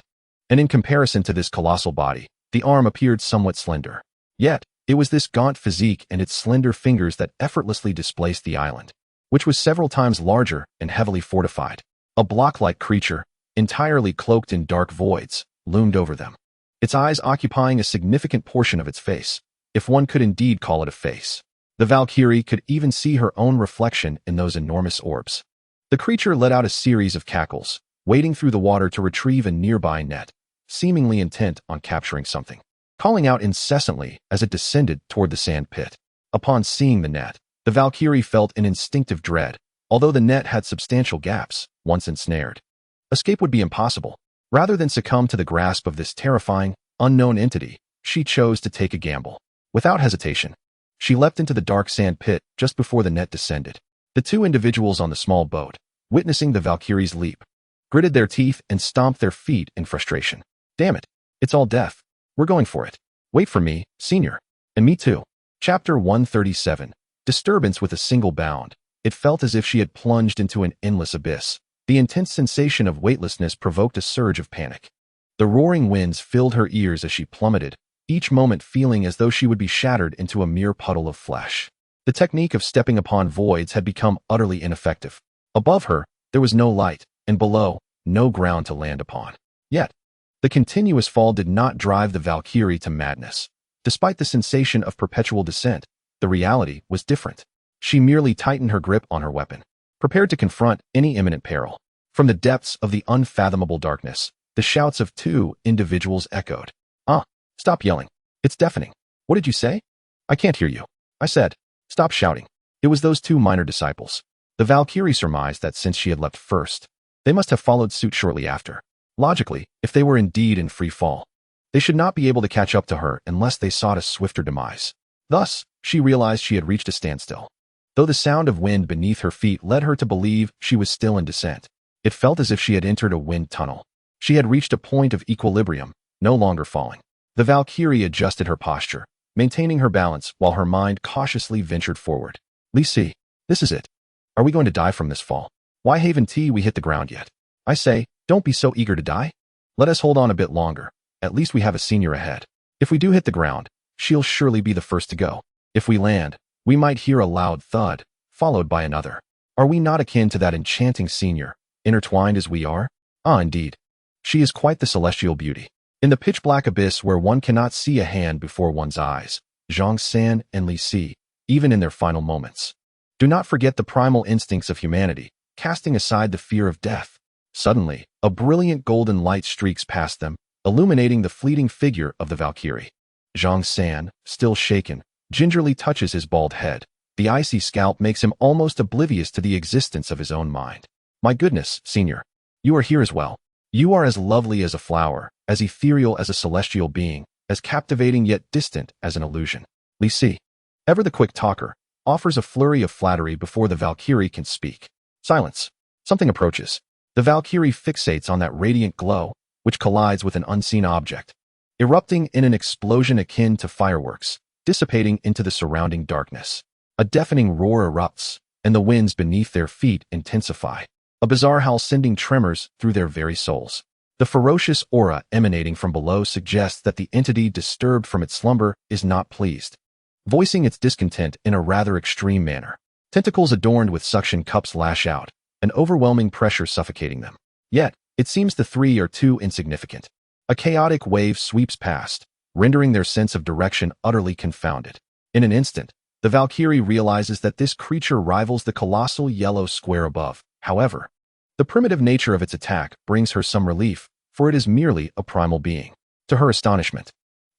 And in comparison to this colossal body, the arm appeared somewhat slender. Yet, it was this gaunt physique and its slender fingers that effortlessly displaced the island, which was several times larger and heavily fortified. A block-like creature, entirely cloaked in dark voids, loomed over them, its eyes occupying a significant portion of its face, if one could indeed call it a face. The Valkyrie could even see her own reflection in those enormous orbs. The creature let out a series of cackles, wading through the water to retrieve a nearby net, seemingly intent on capturing something, calling out incessantly as it descended toward the sand pit. Upon seeing the net, the Valkyrie felt an instinctive dread. Although the net had substantial gaps, once ensnared, escape would be impossible. Rather than succumb to the grasp of this terrifying, unknown entity, she chose to take a gamble. Without hesitation, she leapt into the dark sand pit just before the net descended. The two individuals on the small boat, witnessing the Valkyrie's leap, gritted their teeth and stomped their feet in frustration. Damn it, it's all death. We're going for it. Wait for me, senior. And me too. Chapter 137. Disturbance with a single bound. It felt as if she had plunged into an endless abyss. The intense sensation of weightlessness provoked a surge of panic. The roaring winds filled her ears as she plummeted, each moment feeling as though she would be shattered into a mere puddle of flesh. The technique of stepping upon voids had become utterly ineffective. Above her, there was no light, and below, no ground to land upon. Yet, the continuous fall did not drive the Valkyrie to madness. Despite the sensation of perpetual descent, the reality was different. She merely tightened her grip on her weapon, prepared to confront any imminent peril. From the depths of the unfathomable darkness, the shouts of two individuals echoed. Stop yelling. It's deafening. What did you say? I can't hear you. I said, stop shouting. It was those two minor disciples. The Valkyrie surmised that since she had leapt first, they must have followed suit shortly after. Logically, if they were indeed in free fall, they should not be able to catch up to her unless they sought a swifter demise. Thus, she realized she had reached a standstill. Though the sound of wind beneath her feet led her to believe she was still in descent, it felt as if she had entered a wind tunnel. She had reached a point of equilibrium, no longer falling. The Valkyrie adjusted her posture, maintaining her balance while her mind cautiously ventured forward. Li Si, this is it. Are we going to die from this fall? Why haven't we hit the ground yet? I say, don't be so eager to die. Let us hold on a bit longer. At least we have a senior ahead. If we do hit the ground, she'll surely be the first to go. If we land, we might hear a loud thud, followed by another. Are we not akin to that enchanting senior, intertwined as we are? Ah, indeed. She is quite the celestial beauty. In the pitch-black abyss where one cannot see a hand before one's eyes, Zhang San and Li Si, even in their final moments, do not forget the primal instincts of humanity, casting aside the fear of death. Suddenly, a brilliant golden light streaks past them, illuminating the fleeting figure of the Valkyrie. Zhang San, still shaken, gingerly touches his bald head. The icy scalp makes him almost oblivious to the existence of his own mind. My goodness, senior, you are here as well. You are as lovely as a flower, as ethereal as a celestial being, as captivating yet distant as an illusion. Li Si, ever the quick talker, offers a flurry of flattery before the Valkyrie can speak. Silence. Something approaches. The Valkyrie fixates on that radiant glow, which collides with an unseen object, erupting in an explosion akin to fireworks, dissipating into the surrounding darkness. A deafening roar erupts, and the winds beneath their feet intensify, a bizarre howl sending tremors through their very souls. The ferocious aura emanating from below suggests that the entity disturbed from its slumber is not pleased, voicing its discontent in a rather extreme manner. Tentacles adorned with suction cups lash out, an overwhelming pressure suffocating them. Yet, it seems the three are too insignificant. A chaotic wave sweeps past, rendering their sense of direction utterly confounded. In an instant, the Valkyrie realizes that this creature rivals the colossal yellow square above. However, the primitive nature of its attack brings her some relief, for it is merely a primal being. To her astonishment,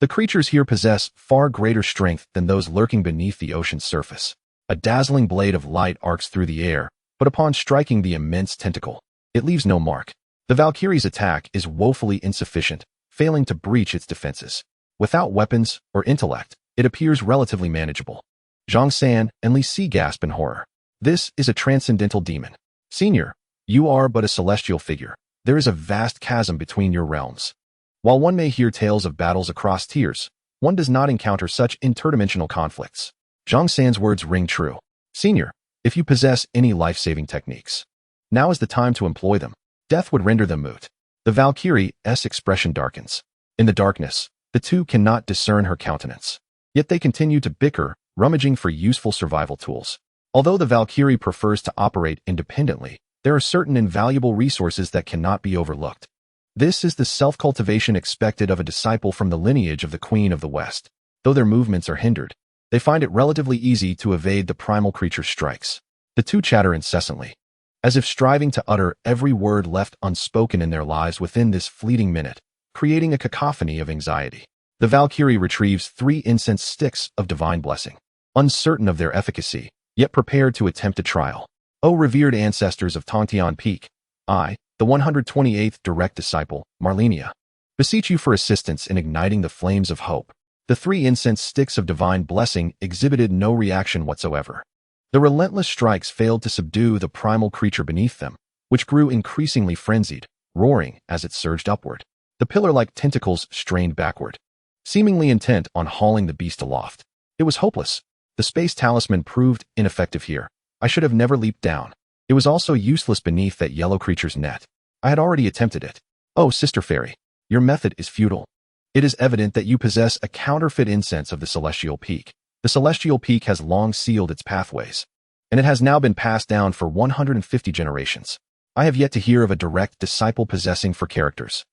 the creatures here possess far greater strength than those lurking beneath the ocean's surface. A dazzling blade of light arcs through the air, but upon striking the immense tentacle, it leaves no mark. The Valkyrie's attack is woefully insufficient, failing to breach its defenses. Without weapons or intellect, it appears relatively manageable. Zhang San and Li Si gasp in horror. This is a transcendental demon. Senior, you are but a celestial figure. There is a vast chasm between your realms. While one may hear tales of battles across tiers, one does not encounter such interdimensional conflicts. Zhang San's words ring true. Senior, if you possess any life-saving techniques, now is the time to employ them. Death would render them moot. The Valkyrie's expression darkens. In the darkness, the two cannot discern her countenance. Yet they continue to bicker, rummaging for useful survival tools. Although the Valkyrie prefers to operate independently, there are certain invaluable resources that cannot be overlooked. This is the self-cultivation expected of a disciple from the lineage of the Queen of the West. Though their movements are hindered, they find it relatively easy to evade the primal creature's strikes. The two chatter incessantly, as if striving to utter every word left unspoken in their lives within this fleeting minute, creating a cacophony of anxiety. The Valkyrie retrieves 3 incense sticks of divine blessing, uncertain of their efficacy, yet prepared to attempt a trial. O revered ancestors of Tongtian Peak, I, the 128th direct disciple, Malenia, beseech you for assistance in igniting the flames of hope. The 3 incense sticks of divine blessing exhibited no reaction whatsoever. The relentless strikes failed to subdue the primal creature beneath them, which grew increasingly frenzied, roaring as it surged upward. The pillar-like tentacles strained backward, seemingly intent on hauling the beast aloft. It was hopeless. The space talisman proved ineffective here. I should have never leaped down. It was also useless beneath that yellow creature's net. I had already attempted it. Oh, Sister Fairy, your method is futile. It is evident that you possess a counterfeit incense of the Celestial Peak. The Celestial Peak has long sealed its pathways, and it has now been passed down for 150 generations. I have yet to hear of a direct disciple possessing for characters.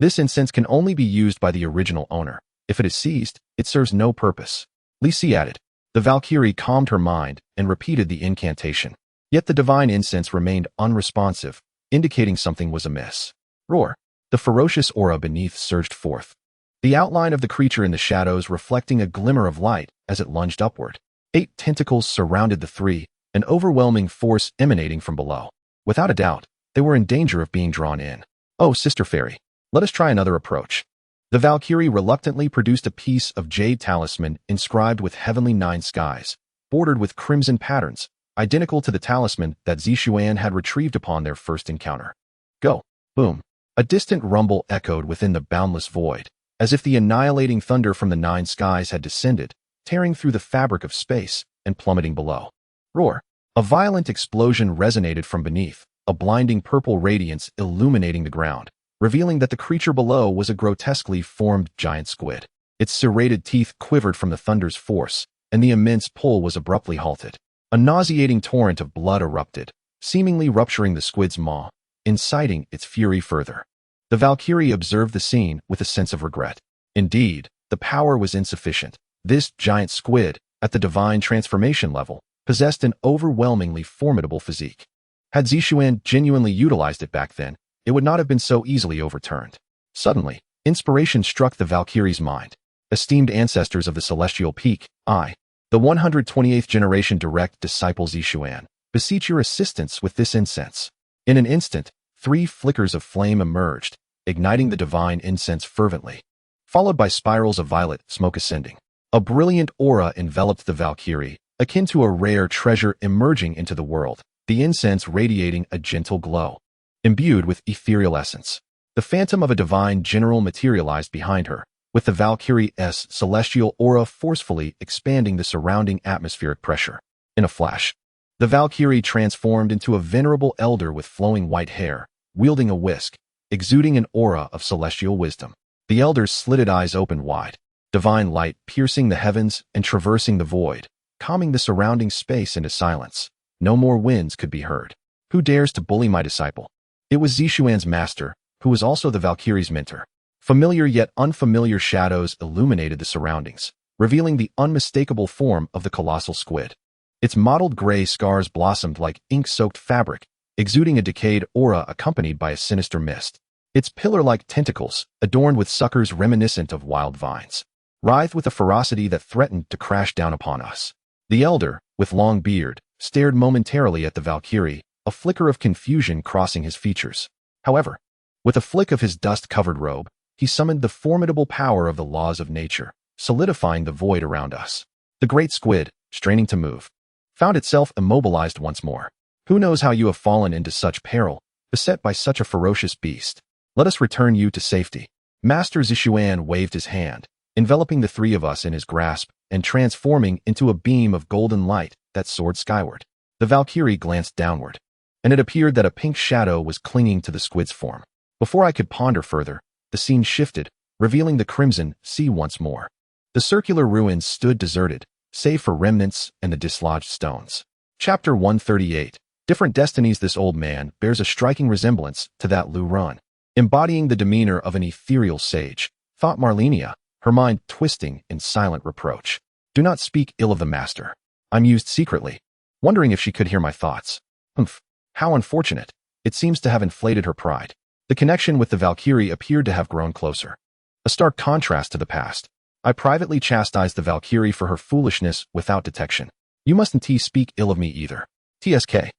This incense can only be used by the original owner. If it is seized, it serves no purpose. Li Si added. The Valkyrie calmed her mind and repeated the incantation. Yet the divine incense remained unresponsive, indicating something was amiss. Roar! The ferocious aura beneath surged forth, the outline of the creature in the shadows reflecting a glimmer of light as it lunged upward. 8 tentacles surrounded the 3, an overwhelming force emanating from below. Without a doubt, they were in danger of being drawn in. Oh, Sister Fairy, let us try another approach. The Valkyrie reluctantly produced a piece of jade talisman inscribed with heavenly 9 skies, bordered with crimson patterns, identical to the talisman that Zishuan had retrieved upon their first encounter. Go! Boom! A distant rumble echoed within the boundless void, as if the annihilating thunder from the 9 skies had descended, tearing through the fabric of space and plummeting below. Roar! A violent explosion resonated from beneath, a blinding purple radiance illuminating the ground, revealing that the creature below was a grotesquely formed giant squid. Its serrated teeth quivered from the thunder's force, and the immense pull was abruptly halted. A nauseating torrent of blood erupted, seemingly rupturing the squid's maw, inciting its fury further. The Valkyrie observed the scene with a sense of regret. Indeed, the power was insufficient. This giant squid, at the divine transformation level, possessed an overwhelmingly formidable physique. Had Zishuan genuinely utilized it back then, it would not have been so easily overturned. Suddenly, inspiration struck the Valkyrie's mind. Esteemed ancestors of the Celestial Peak, I, the 128th generation direct disciple Zishuan, beseech your assistance with this incense. In an instant, 3 flickers of flame emerged, igniting the divine incense fervently, followed by spirals of violet smoke ascending. A brilliant aura enveloped the Valkyrie, akin to a rare treasure emerging into the world, the incense radiating a gentle glow. Imbued with ethereal essence, the phantom of a divine general materialized behind her, with the Valkyrie's celestial aura forcefully expanding the surrounding atmospheric pressure. In a flash, the Valkyrie transformed into a venerable elder with flowing white hair, wielding a whisk, exuding an aura of celestial wisdom. The elder's slitted eyes opened wide, divine light piercing the heavens and traversing the void, calming the surrounding space into silence. No more winds could be heard. Who dares to bully my disciple? It was Zishuan's master, who was also the Valkyrie's mentor. Familiar yet unfamiliar shadows illuminated the surroundings, revealing the unmistakable form of the colossal squid. Its mottled gray scars blossomed like ink-soaked fabric, exuding a decayed aura accompanied by a sinister mist. Its pillar-like tentacles, adorned with suckers reminiscent of wild vines, writhed with a ferocity that threatened to crash down upon us. The elder, with long beard, stared momentarily at the Valkyrie, a flicker of confusion crossing his features. However, with a flick of his dust-covered robe, he summoned the formidable power of the laws of nature, solidifying the void around us. The great squid, straining to move, found itself immobilized once more. Who knows how you have fallen into such peril, beset by such a ferocious beast? Let us return you to safety. Master Zishuan waved his hand, enveloping the three of us in his grasp and transforming into a beam of golden light that soared skyward. The Valkyrie glanced downward, and it appeared that a pink shadow was clinging to the squid's form. Before I could ponder further, the scene shifted, revealing the crimson sea once more. The circular ruins stood deserted, save for remnants and the dislodged stones. Chapter 138. Different destinies. This old man bears a striking resemblance to that Lu Ran, embodying the demeanor of an ethereal sage, thought Malenia, her mind twisting in silent reproach. Do not speak ill of the master. I mused secretly, wondering if she could hear my thoughts. Humph, how unfortunate. It seems to have inflated her pride. The connection with the Valkyrie appeared to have grown closer. A stark contrast to the past. I privately chastised the Valkyrie for her foolishness without detection. You mustn't speak ill of me either. TSK.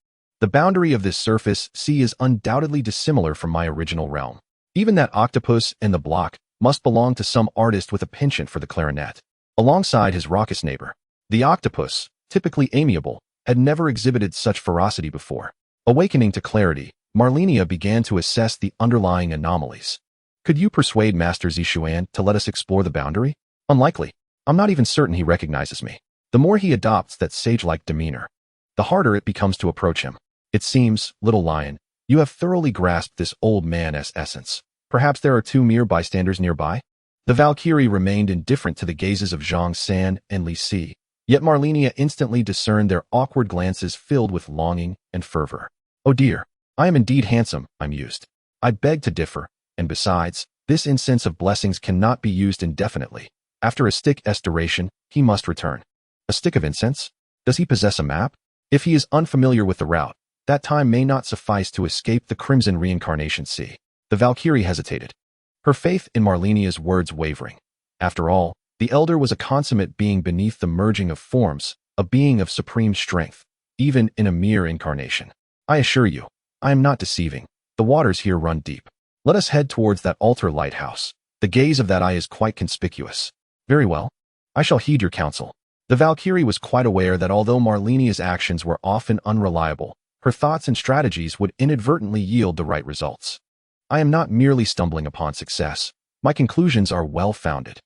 The boundary of this surface sea is undoubtedly dissimilar from my original realm. Even that octopus in the block must belong to some artist with a penchant for the clarinet. Alongside his raucous neighbor, the octopus, typically amiable, had never exhibited such ferocity before. Awakening to clarity, Malenia began to assess the underlying anomalies. Could you persuade Master Zishuan to let us explore the boundary? Unlikely. I'm not even certain he recognizes me. The more he adopts that sage-like demeanor, the harder it becomes to approach him. It seems, little lion, you have thoroughly grasped this old man's essence. Perhaps there are two mere bystanders nearby? The Valkyrie remained indifferent to the gazes of Zhang San and Li Si, yet Malenia instantly discerned their awkward glances filled with longing and fervor. Oh dear, I am indeed handsome, I mused. I beg to differ, and besides, this incense of blessings cannot be used indefinitely. After a stick's duration, he must return. A stick of incense? Does he possess a map? If he is unfamiliar with the route, that time may not suffice to escape the crimson reincarnation sea. The Valkyrie hesitated, her faith in Malenia's words wavering. After all, the elder was a consummate being beneath the merging of forms, a being of supreme strength, even in a mere incarnation. I assure you, I am not deceiving. The waters here run deep. Let us head towards that altar lighthouse. The gaze of that eye is quite conspicuous. Very well. I shall heed your counsel. The Valkyrie was quite aware that although Malenia's actions were often unreliable, her thoughts and strategies would inadvertently yield the right results. I am not merely stumbling upon success. My conclusions are well-founded.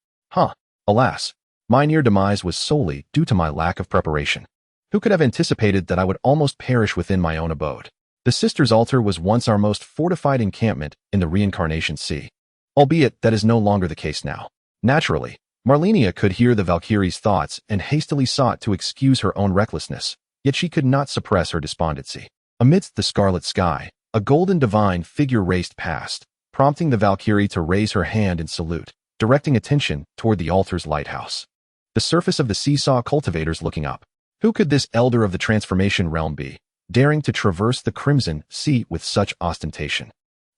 Alas, my near demise was solely due to my lack of preparation. Who could have anticipated that I would almost perish within my own abode? The Sisters' Altar was once our most fortified encampment in the reincarnation sea, albeit that is no longer the case now. Naturally, Malenia could hear the Valkyrie's thoughts and hastily sought to excuse her own recklessness, yet she could not suppress her despondency. Amidst the scarlet sky, a golden divine figure raced past, prompting the Valkyrie to raise her hand in salute, directing attention toward the altar's lighthouse. The surface of the sea saw cultivators looking up. Who could this elder of the transformation realm be, daring to traverse the crimson sea with such ostentation?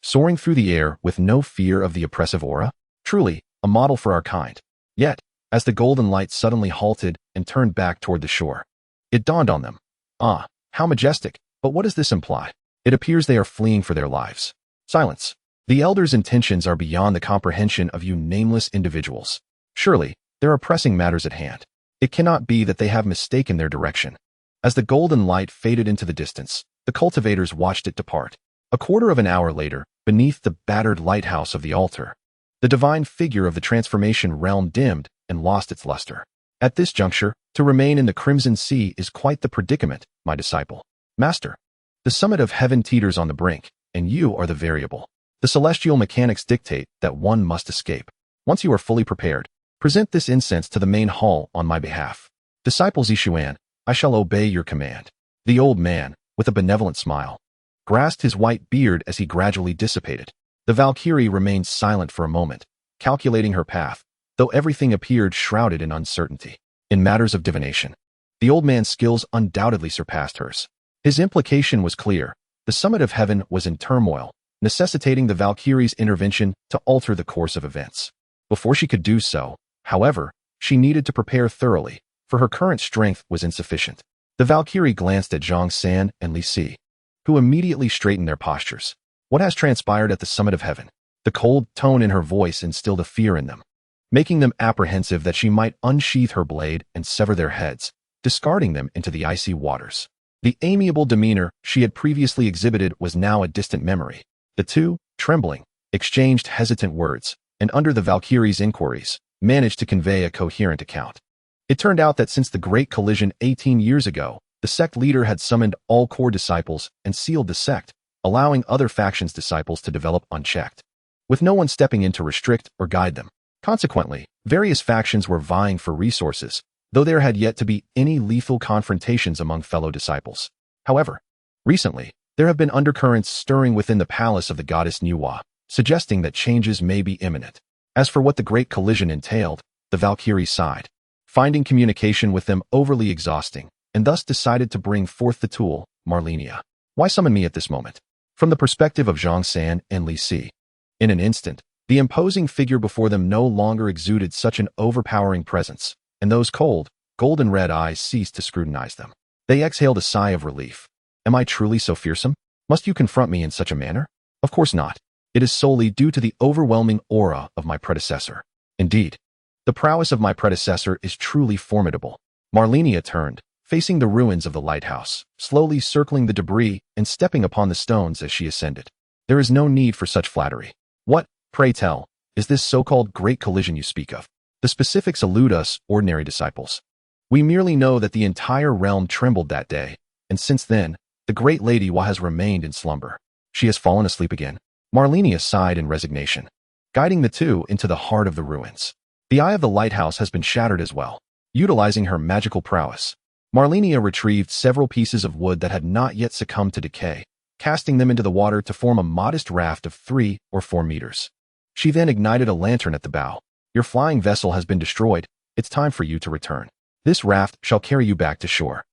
Soaring through the air with no fear of the oppressive aura? Truly, a model for our kind. Yet, as the golden light suddenly halted and turned back toward the shore, it dawned on them. Ah, how majestic, but what does this imply? It appears they are fleeing for their lives. Silence. The elder's intentions are beyond the comprehension of you nameless individuals. Surely, there are pressing matters at hand. It cannot be that they have mistaken their direction. As the golden light faded into the distance, the cultivators watched it depart. A quarter of an hour later, beneath the battered lighthouse of the altar, the divine figure of the transformation realm dimmed and lost its luster. At this juncture, to remain in the crimson sea is quite the predicament, my disciple. Master, the summit of heaven teeters on the brink, and you are the variable. The celestial mechanics dictate that one must escape. Once you are fully prepared, present this incense to the main hall on my behalf. Disciple Zishuan, I shall obey your command. The old man, with a benevolent smile, grasped his white beard as he gradually dissipated. The Valkyrie remained silent for a moment, calculating her path, though everything appeared shrouded in uncertainty. In matters of divination, the old man's skills undoubtedly surpassed hers. His implication was clear. The summit of heaven was in turmoil, necessitating the Valkyrie's intervention to alter the course of events. Before she could do so, however, she needed to prepare thoroughly, for her current strength was insufficient. The Valkyrie glanced at Zhang San and Li Si, who immediately straightened their postures. What has transpired at the summit of heaven? The cold tone in her voice instilled a fear in them. making them apprehensive that she might unsheath her blade and sever their heads, discarding them into the icy waters. The amiable demeanor she had previously exhibited was now a distant memory. The two, trembling, exchanged hesitant words, and under the Valkyrie's inquiries, managed to convey a coherent account. It turned out that since the Great Collision 18 years ago, the sect leader had summoned all core disciples and sealed the sect, allowing other factions' disciples to develop unchecked, with no one stepping in to restrict or guide them. Consequently, various factions were vying for resources, though there had yet to be any lethal confrontations among fellow disciples. However, recently, there have been undercurrents stirring within the palace of the goddess Nuwa, suggesting that changes may be imminent. As for what the Great Collision entailed, the Valkyrie sighed, finding communication with them overly exhausting, and thus decided to bring forth the tool, Malenia. Why summon me at this moment? From the perspective of Zhang San and Li Si. In an instant, the imposing figure before them no longer exuded such an overpowering presence, and those cold, golden-red eyes ceased to scrutinize them. They exhaled a sigh of relief. Am I truly so fearsome? Must you confront me in such a manner? Of course not. It is solely due to the overwhelming aura of my predecessor. Indeed, the prowess of my predecessor is truly formidable. Malenia turned, facing the ruins of the lighthouse, slowly circling the debris and stepping upon the stones as she ascended. There is no need for such flattery. What, pray tell, is this so-called Great Collision you speak of? The specifics elude us, ordinary disciples. We merely know that the entire realm trembled that day, and since then, the great Lady Wa has remained in slumber. She has fallen asleep again. Malenia sighed in resignation, guiding the two into the heart of the ruins. The eye of the lighthouse has been shattered as well. Utilizing her magical prowess, Malenia retrieved several pieces of wood that had not yet succumbed to decay, casting them into the water to form a modest raft of 3 or 4 meters. She then ignited a lantern at the bow. Your flying vessel has been destroyed. It's time for you to return. This raft shall carry you back to shore.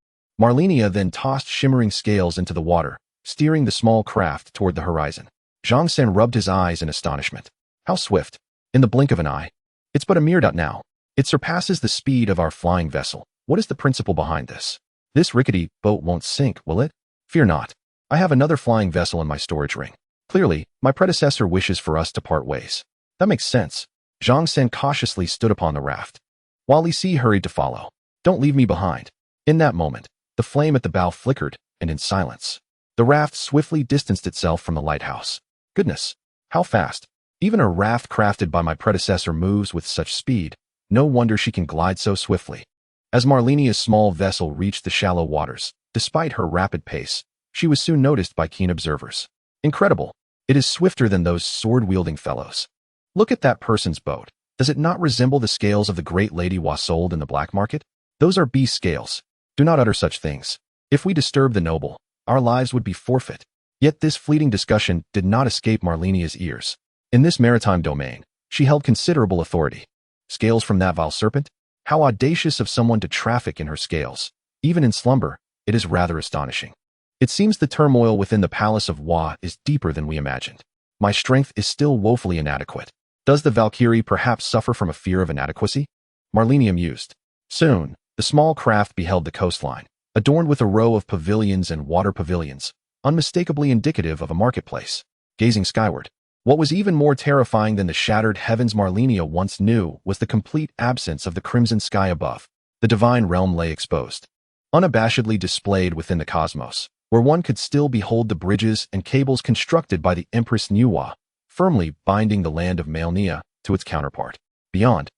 Malenia then tossed shimmering scales into the water, steering the small craft toward the horizon. Zhang San rubbed his eyes in astonishment. How swift! In the blink of an eye. It's but a mere dot now. It surpasses the speed of our flying vessel. What is the principle behind this? This rickety boat won't sink, will it? Fear not. I have another flying vessel in my storage ring. Clearly, my predecessor wishes for us to part ways. That makes sense. Zhang San cautiously stood upon the raft, while Li Si hurried to follow. Don't leave me behind. In that moment, the flame at the bow flickered, and in silence, the raft swiftly distanced itself from the lighthouse. Goodness, how fast! Even a raft crafted by my predecessor moves with such speed. No wonder she can glide so swiftly. As Malenia's small vessel reached the shallow waters, despite her rapid pace, she was soon noticed by keen observers. Incredible! It is swifter than those sword-wielding fellows. Look at that person's boat. Does it not resemble the scales of the great Lady Wa sold in the black market? Those are beast scales. Do not utter such things. If we disturb the noble, our lives would be forfeit. Yet this fleeting discussion did not escape Malenia's ears. In this maritime domain, she held considerable authority. Scales from that vile serpent? How audacious of someone to traffic in her scales. Even in slumber, it is rather astonishing. It seems the turmoil within the palace of Wa is deeper than we imagined. My strength is still woefully inadequate. Does the Valkyrie perhaps suffer from a fear of inadequacy? Malenia mused. Soon, the small craft beheld the coastline, adorned with a row of pavilions and water pavilions, unmistakably indicative of a marketplace. Gazing skyward, what was even more terrifying than the shattered heavens Malenia once knew was the complete absence of the crimson sky above. The divine realm lay exposed, unabashedly displayed within the cosmos, where one could still behold the bridges and cables constructed by the Empress Nuwa, firmly binding the land of Malenia to its counterpart. Beyond,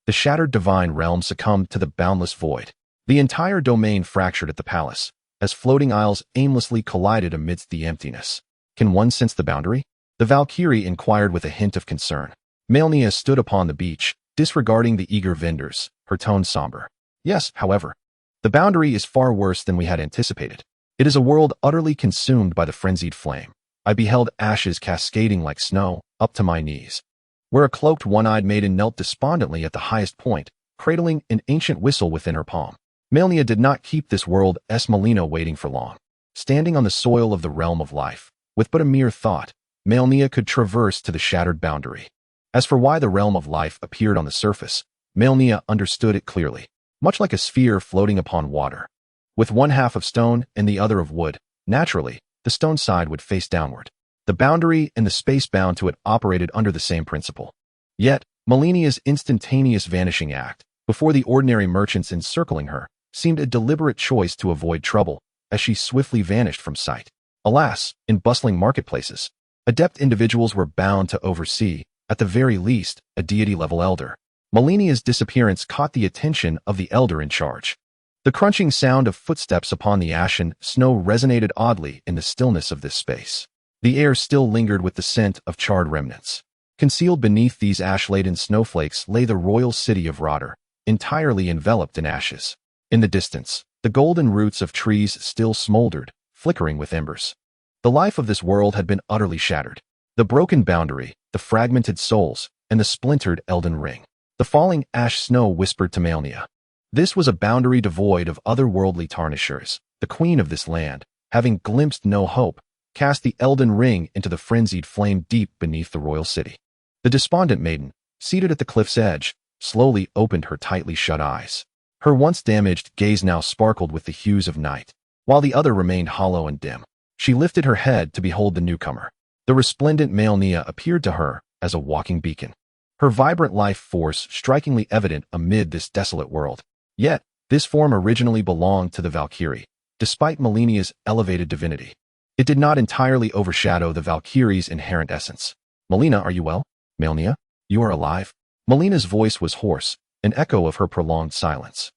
the shattered divine realm succumbed to the boundless void. The entire domain fractured at the palace, as floating isles aimlessly collided amidst the emptiness. Can one sense the boundary? The Valkyrie inquired with a hint of concern. Malenia stood upon the beach, disregarding the eager vendors, her tone somber. Yes, however, the boundary is far worse than we had anticipated. It is a world utterly consumed by the frenzied flame. I beheld ashes cascading like snow, up to my knees, where a cloaked one-eyed maiden knelt despondently at the highest point, cradling an ancient whistle within her palm. Malenia did not keep this world's Malenia waiting for long. Standing on the soil of the realm of life, with but a mere thought, Malenia could traverse to the shattered boundary. As for why the realm of life appeared on the surface, Malenia understood it clearly, much like a sphere floating upon water. With one half of stone and the other of wood, naturally, the stone side would face downward. The boundary and the space bound to it operated under the same principle. Yet, Malenia's instantaneous vanishing act, before the ordinary merchants encircling her, seemed a deliberate choice to avoid trouble, as she swiftly vanished from sight. Alas, in bustling marketplaces, adept individuals were bound to oversee, at the very least, a deity-level elder. Malenia's disappearance caught the attention of the elder in charge. The crunching sound of footsteps upon the ashen snow resonated oddly in the stillness of this space. The air still lingered with the scent of charred remnants. Concealed beneath these ash-laden snowflakes lay the royal city of Radahn, entirely enveloped in ashes. In the distance, the golden roots of trees still smoldered, flickering with embers. The life of this world had been utterly shattered. The broken boundary, the fragmented souls, and the splintered Elden Ring. The falling ash snow whispered to Malenia. This was a boundary devoid of otherworldly tarnishers. The queen of this land, having glimpsed no hope, cast the Elden Ring into the frenzied flame deep beneath the royal city. The despondent maiden, seated at the cliff's edge, slowly opened her tightly shut eyes. Her once damaged gaze now sparkled with the hues of night, while the other remained hollow and dim. She lifted her head to behold the newcomer. The resplendent Malenia appeared to her as a walking beacon, her vibrant life force strikingly evident amid this desolate world. Yet, this form originally belonged to the Valkyrie, despite Malenia's elevated divinity. It did not entirely overshadow the Valkyrie's inherent essence. "Malenia, are you well? Malenia, you are alive?" Malena's voice was hoarse, an echo of her prolonged silence.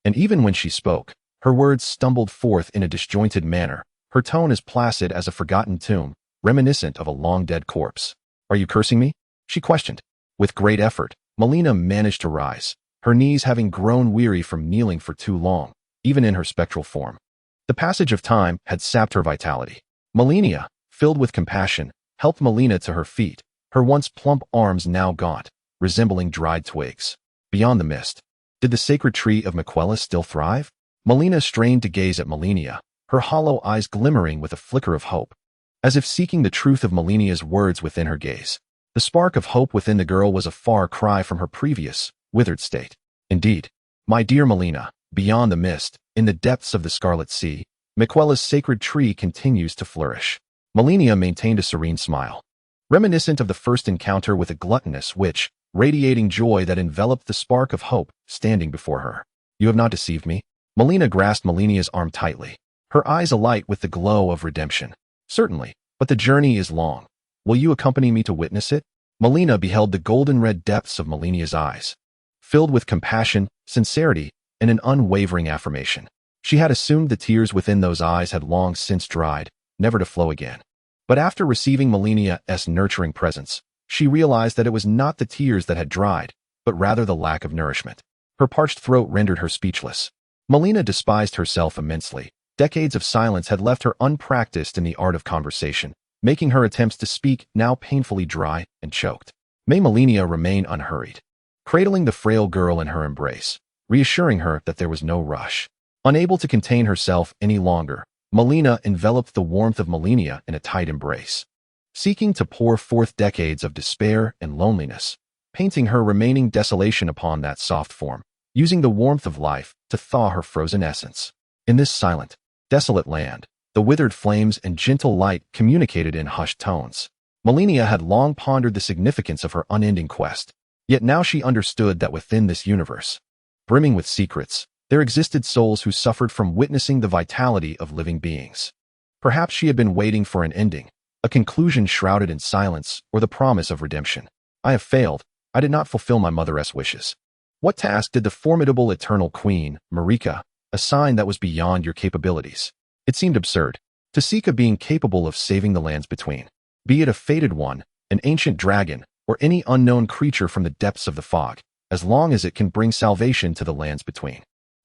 And even when she spoke, her words stumbled forth in a disjointed manner, her tone as placid as a forgotten tomb, reminiscent of a long-dead corpse. "Are you cursing me?" she questioned. With great effort, Malenia managed to rise, her knees having grown weary from kneeling for too long, even in her spectral form. The passage of time had sapped her vitality. Malenia, filled with compassion, helped Malenia to her feet, her once plump arms now gaunt, resembling dried twigs. Beyond the mist, did the sacred tree of Miquella still thrive? Malenia strained to gaze at Malenia, her hollow eyes glimmering with a flicker of hope, as if seeking the truth of Malenia's words within her gaze. The spark of hope within the girl was a far cry from her previous, withered state. "Indeed, my dear Malenia, beyond the mist, in the depths of the Scarlet Sea, Miquella's sacred tree continues to flourish." Malenia maintained a serene smile, reminiscent of the first encounter with a gluttonous witch, radiating joy that enveloped the spark of hope standing before her. "You have not deceived me." Malenia grasped Malenia's arm tightly, her eyes alight with the glow of redemption. "Certainly, but the journey is long. Will you accompany me to witness it?" Malenia beheld the golden-red depths of Malenia's eyes, filled with compassion, sincerity, and an unwavering affirmation. She had assumed the tears within those eyes had long since dried, never to flow again. But after receiving Malenia's nurturing presence, she realized that it was not the tears that had dried, but rather the lack of nourishment. Her parched throat rendered her speechless. Malenia despised herself immensely. Decades of silence had left her unpracticed in the art of conversation, making her attempts to speak now painfully dry and choked. May Malenia remain unhurried, cradling the frail girl in her embrace, reassuring her that there was no rush. Unable to contain herself any longer, Malenia enveloped the warmth of Malenia in a tight embrace, seeking to pour forth decades of despair and loneliness, painting her remaining desolation upon that soft form, using the warmth of life to thaw her frozen essence. In this silent, desolate land, the withered flames and gentle light communicated in hushed tones. Malenia had long pondered the significance of her unending quest, yet now she understood that within this universe, brimming with secrets, there existed souls who suffered from witnessing the vitality of living beings. Perhaps she had been waiting for an ending, a conclusion shrouded in silence, or the promise of redemption. "I have failed. I did not fulfill my mother's wishes." "What task did the formidable eternal queen, Marika, assign that was beyond your capabilities?" It seemed absurd to seek a being capable of saving the lands between, be it a fated one, an ancient dragon, or any unknown creature from the depths of the fog, as long as it can bring salvation to the lands between.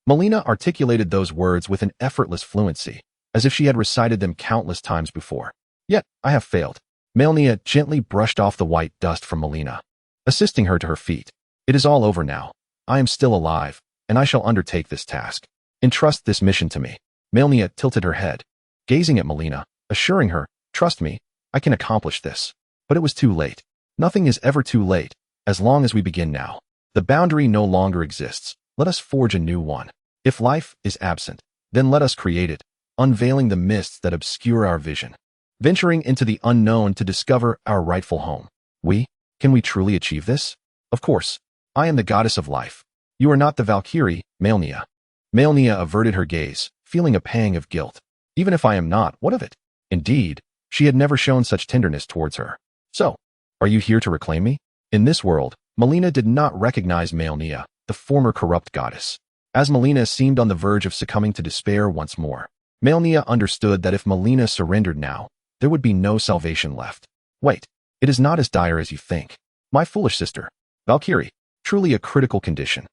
Malenia articulated those words with an effortless fluency, as if she had recited them countless times before. "Yet, I have failed." Malenia gently brushed off the white dust from Malenia, assisting her to her feet. "It is all over now. I am still alive, and I shall undertake this task. Entrust this mission to me." Malenia tilted her head, gazing at Malenia, assuring her, "Trust me, I can accomplish this." But it was too late. Nothing is ever too late, as long as we begin now. The boundary no longer exists. Let us forge a new one. If life is absent, then let us create it, unveiling the mists that obscure our vision, venturing into the unknown to discover our rightful home. Can we truly achieve this? Of course, I am the goddess of life. You are not the Valkyrie, Malenia. Malenia averted her gaze, feeling a pang of guilt. Even if I am not, what of it? Indeed, she had never shown such tenderness towards her. So, are you here to reclaim me? In this world, Malenia did not recognize Malenia, the former corrupt goddess. As Malenia seemed on the verge of succumbing to despair once more, Malenia understood that if Malenia surrendered now, there would be no salvation left. Wait, it is not as dire as you think. My foolish sister, Valkyrie, truly a critical condition,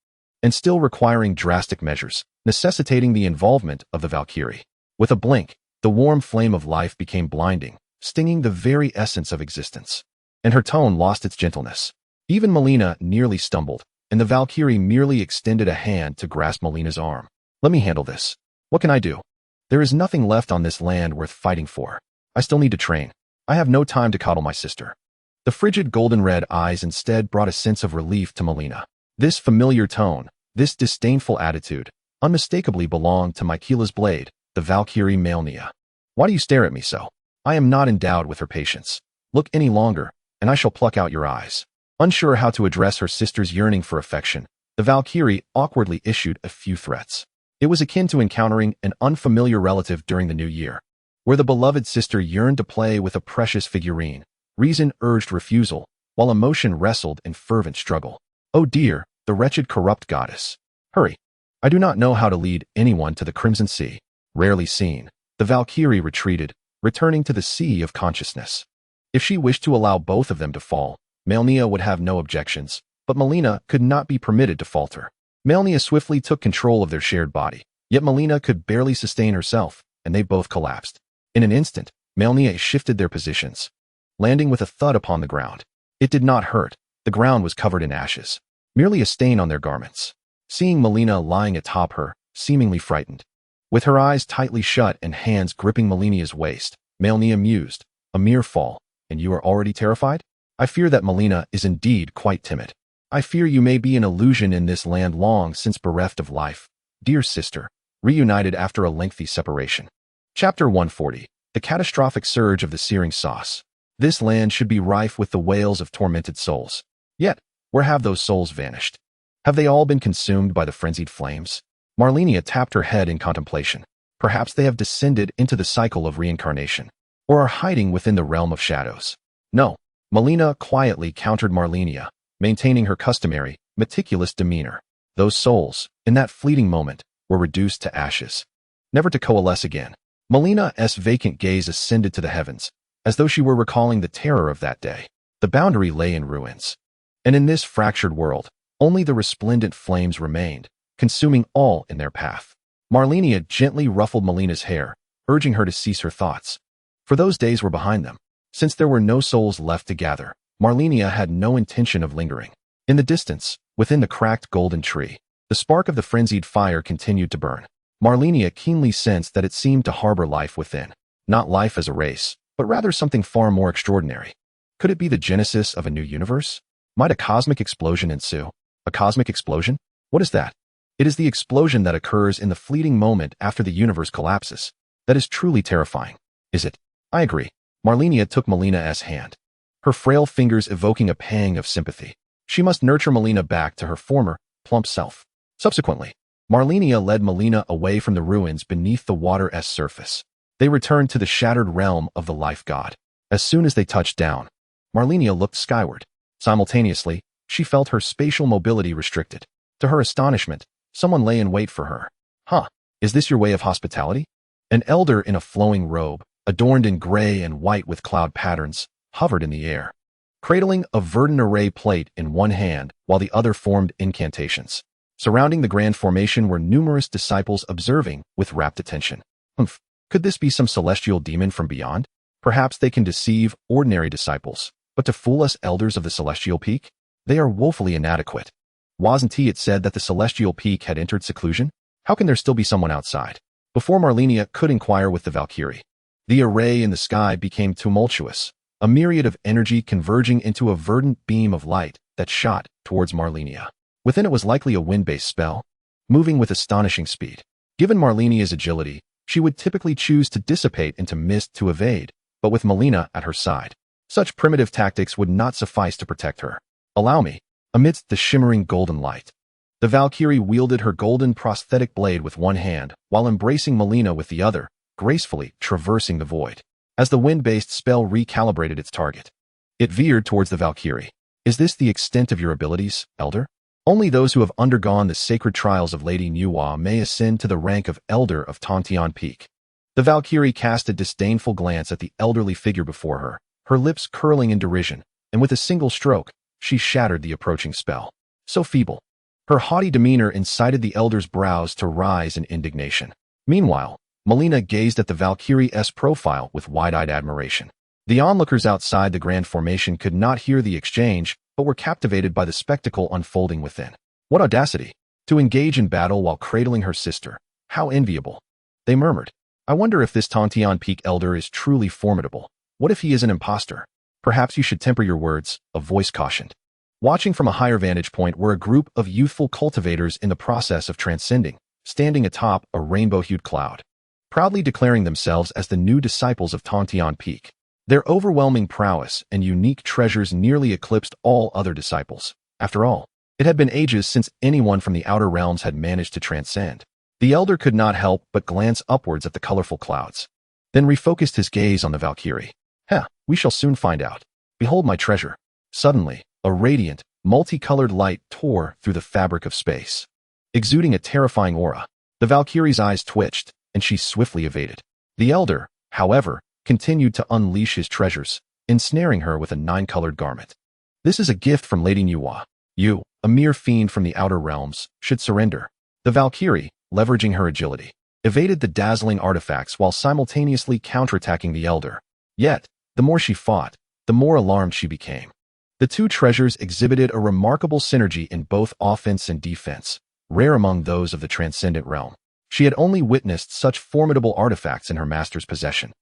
and still requiring drastic measures, necessitating the involvement of the Valkyrie. With a blink, the warm flame of life became blinding, stinging the very essence of existence. And her tone lost its gentleness. Even Malenia nearly stumbled, and the Valkyrie merely extended a hand to grasp Malenia's arm. Let me handle this. What can I do? There is nothing left on this land worth fighting for. I still need to train. I have no time to coddle my sister. The frigid golden-red eyes instead brought a sense of relief to Malenia. This familiar tone, this disdainful attitude, unmistakably belonged to Miquella's blade, the Valkyrie Malenia. Why do you stare at me so? I am not endowed with her patience. Look any longer, and I shall pluck out your eyes. Unsure how to address her sister's yearning for affection, the Valkyrie awkwardly issued a few threats. It was akin to encountering an unfamiliar relative during the new year, where the beloved sister yearned to play with a precious figurine. Reason urged refusal, while emotion wrestled in fervent struggle. Oh dear, the wretched corrupt goddess. Hurry. I do not know how to lead anyone to the Crimson Sea. Rarely seen, the Valkyrie retreated, returning to the sea of consciousness. If she wished to allow both of them to fall, Malenia would have no objections, but Malenia could not be permitted to falter. Malenia swiftly took control of their shared body, yet Malenia could barely sustain herself, and they both collapsed. In an instant, Malenia shifted their positions, landing with a thud upon the ground. It did not hurt. The ground was covered in ashes, merely a stain on their garments. Seeing Malenia lying atop her, seemingly frightened, with her eyes tightly shut and hands gripping Malenia's waist, Malenia mused, a mere fall, and you are already terrified? I fear that Malenia is indeed quite timid. I fear you may be an illusion in this land long since bereft of life, dear sister, reunited after a lengthy separation. Chapter 140, The Catastrophic Surge of the Searing Sauce. This land should be rife with the wails of tormented souls. Yet, where have those souls vanished? Have they all been consumed by the frenzied flames? Malenia tapped her head in contemplation. Perhaps they have descended into the cycle of reincarnation, or are hiding within the realm of shadows. No, Malenia quietly countered Malenia, maintaining her customary, meticulous demeanor. Those souls, in that fleeting moment, were reduced to ashes, never to coalesce again. Malenia's vacant gaze ascended to the heavens, as though she were recalling the terror of that day. The boundary lay in ruins, and in this fractured world, only the resplendent flames remained, consuming all in their path. Malenia gently ruffled Malenia's hair, urging her to cease her thoughts. For those days were behind them. Since there were no souls left to gather, Malenia had no intention of lingering. In the distance, within the cracked golden tree, the spark of the frenzied fire continued to burn. Malenia keenly sensed that it seemed to harbor life within. Not life as a race, but rather something far more extraordinary. Could it be the genesis of a new universe? Might a cosmic explosion ensue? A cosmic explosion? What is that? It is the explosion that occurs in the fleeting moment after the universe collapses. That is truly terrifying. Is it? I agree. Malenia took Malenia's hand, her frail fingers evoking a pang of sympathy. She must nurture Malenia back to her former, plump self. Subsequently, Malenia led Malenia away from the ruins beneath the water's surface. They returned to the shattered realm of the life god. As soon as they touched down, Malenia looked skyward. Simultaneously, she felt her spatial mobility restricted. To her astonishment, someone lay in wait for her. Huh, is this your way of hospitality? An elder in a flowing robe, adorned in gray and white with cloud patterns, hovered in the air, cradling a verdant array plate in one hand while the other formed incantations. Surrounding the grand formation were numerous disciples observing with rapt attention. Could this be some celestial demon from beyond? Perhaps they can deceive ordinary disciples, but to fool us elders of the celestial peak? They are woefully inadequate. Wasn't it said that the celestial peak had entered seclusion? How can there still be someone outside? Before Malenia could inquire with the Valkyrie, the array in the sky became tumultuous, a myriad of energy converging into a verdant beam of light that shot towards Malenia. Within it was likely a wind-based spell, moving with astonishing speed. Given Malenia's agility, she would typically choose to dissipate into mist to evade, but with Malenia at her side, such primitive tactics would not suffice to protect her. Allow me. amidst the shimmering golden light. The Valkyrie wielded her golden prosthetic blade with one hand, while embracing Malenia with the other, gracefully traversing the void. As the wind-based spell recalibrated its target, it veered towards the Valkyrie. Is this the extent of your abilities, Elder? Only those who have undergone the sacred trials of Lady Nuwa may ascend to the rank of Elder of Tontion Peak. The Valkyrie cast a disdainful glance at the elderly figure before her, her lips curling in derision, and with a single stroke, she shattered the approaching spell. So feeble. Her haughty demeanor incited the Elder's brows to rise in indignation. Meanwhile, Malenia gazed at the Valkyrie's profile with wide-eyed admiration. The onlookers outside the grand formation could not hear the exchange, but were captivated by the spectacle unfolding within. What audacity! To engage in battle while cradling her sister. How enviable! They murmured. I wonder if this Tontion Peak Elder is truly formidable. What if he is an impostor? Perhaps you should temper your words, a voice cautioned. Watching from a higher vantage point were a group of youthful cultivators in the process of transcending, standing atop a rainbow-hued cloud, proudly declaring themselves as the new disciples of Tontion Peak. Their overwhelming prowess and unique treasures nearly eclipsed all other disciples. After all, it had been ages since anyone from the outer realms had managed to transcend. The Elder could not help but glance upwards at the colorful clouds, then refocused his gaze on the Valkyrie. We shall soon find out. Behold my treasure. Suddenly, a radiant, multicolored light tore through the fabric of space, exuding a terrifying aura. The Valkyrie's eyes twitched, and she swiftly evaded. The Elder, however, continued to unleash his treasures, ensnaring her with a 9-colored garment. This is a gift from Lady Nuwa. You, a mere fiend from the outer realms, should surrender. The Valkyrie, leveraging her agility, evaded the dazzling artifacts while simultaneously counterattacking the Elder. Yet, the more she fought, the more alarmed she became. The two treasures exhibited a remarkable synergy in both offense and defense, rare among those of the transcendent realm. She had only witnessed such formidable artifacts in her master's possession.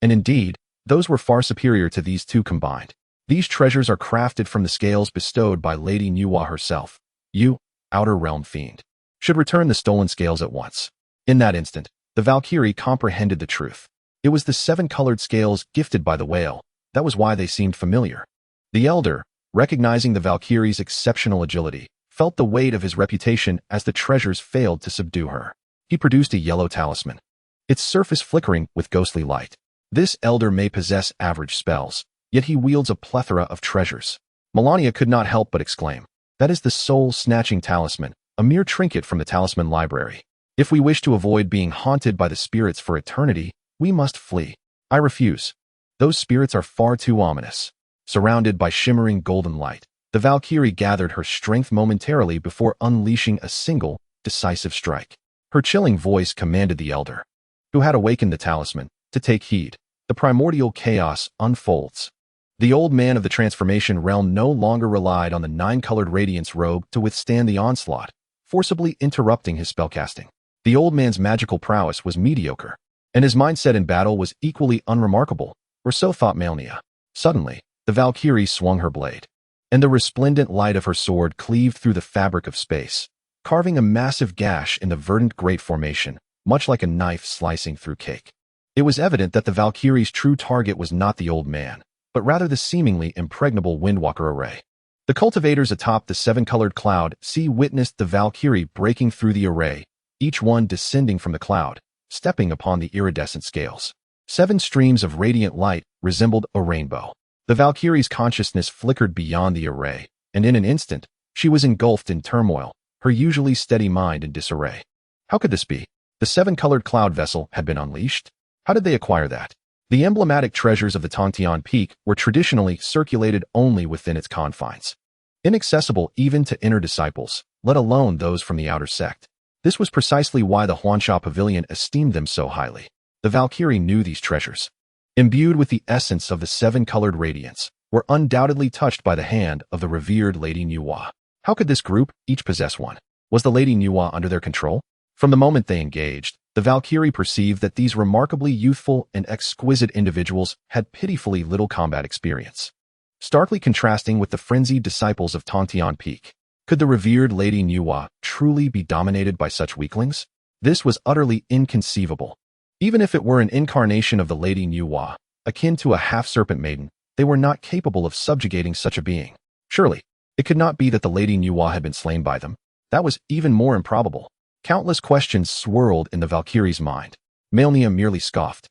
And indeed, those were far superior to these two combined. These treasures are crafted from the scales bestowed by Lady Nuwa herself. You, outer realm fiend, should return the stolen scales at once. In that instant, the Valkyrie comprehended the truth. It was the 7-colored scales gifted by the whale. That was why they seemed familiar. The Elder, recognizing the Valkyrie's exceptional agility, felt the weight of his reputation as the treasures failed to subdue her. He produced a yellow talisman, its surface flickering with ghostly light. This Elder may possess average spells, yet he wields a plethora of treasures. Malenia could not help but exclaim, that is the soul-snatching talisman, a mere trinket from the talisman library. If we wish to avoid being haunted by the spirits for eternity, we must flee. I refuse. Those spirits are far too ominous. Surrounded by shimmering golden light, the Valkyrie gathered her strength momentarily before unleashing a single, decisive strike. Her chilling voice commanded the Elder, who had awakened the talisman, to take heed. The primordial chaos unfolds. The old man of the transformation realm no longer relied on the 9-colored radiance robe to withstand the onslaught, forcibly interrupting his spellcasting. The old man's magical prowess was mediocre, and his mindset in battle was equally unremarkable, or so thought Malenia. Suddenly, the Valkyrie swung her blade, and the resplendent light of her sword cleaved through the fabric of space, carving a massive gash in the verdant great formation, much like a knife slicing through cake. It was evident that the Valkyrie's true target was not the old man, but rather the seemingly impregnable Windwalker array. The cultivators atop the 7-colored cloud witnessed the Valkyrie breaking through the array, each one descending from the cloud, stepping upon the iridescent scales. 7 streams of radiant light resembled a rainbow. The Valkyrie's consciousness flickered beyond the array, and in an instant, she was engulfed in turmoil, her usually steady mind in disarray. How could this be? The 7-colored cloud vessel had been unleashed? How did they acquire that? The emblematic treasures of the Tontion Peak were traditionally circulated only within its confines, inaccessible even to inner disciples, let alone those from the outer sect. This was precisely why the Huansha Pavilion esteemed them so highly. The Valkyrie knew these treasures, imbued with the essence of the 7-colored radiance, were undoubtedly touched by the hand of the revered Lady Nuwa. How could this group each possess one? Was the Lady Nuwa under their control? From the moment they engaged, the Valkyrie perceived that these remarkably youthful and exquisite individuals had pitifully little combat experience, starkly contrasting with the frenzied disciples of Tontion Peak. Could the revered Lady Nuwa truly be dominated by such weaklings? This was utterly inconceivable. Even if it were an incarnation of the Lady Nuwa, akin to a half-serpent maiden, they were not capable of subjugating such a being. Surely, It could not be that the Lady Nuwa had been slain by them. That was even more improbable. Countless questions swirled in the Valkyrie's mind. Malenia merely scoffed,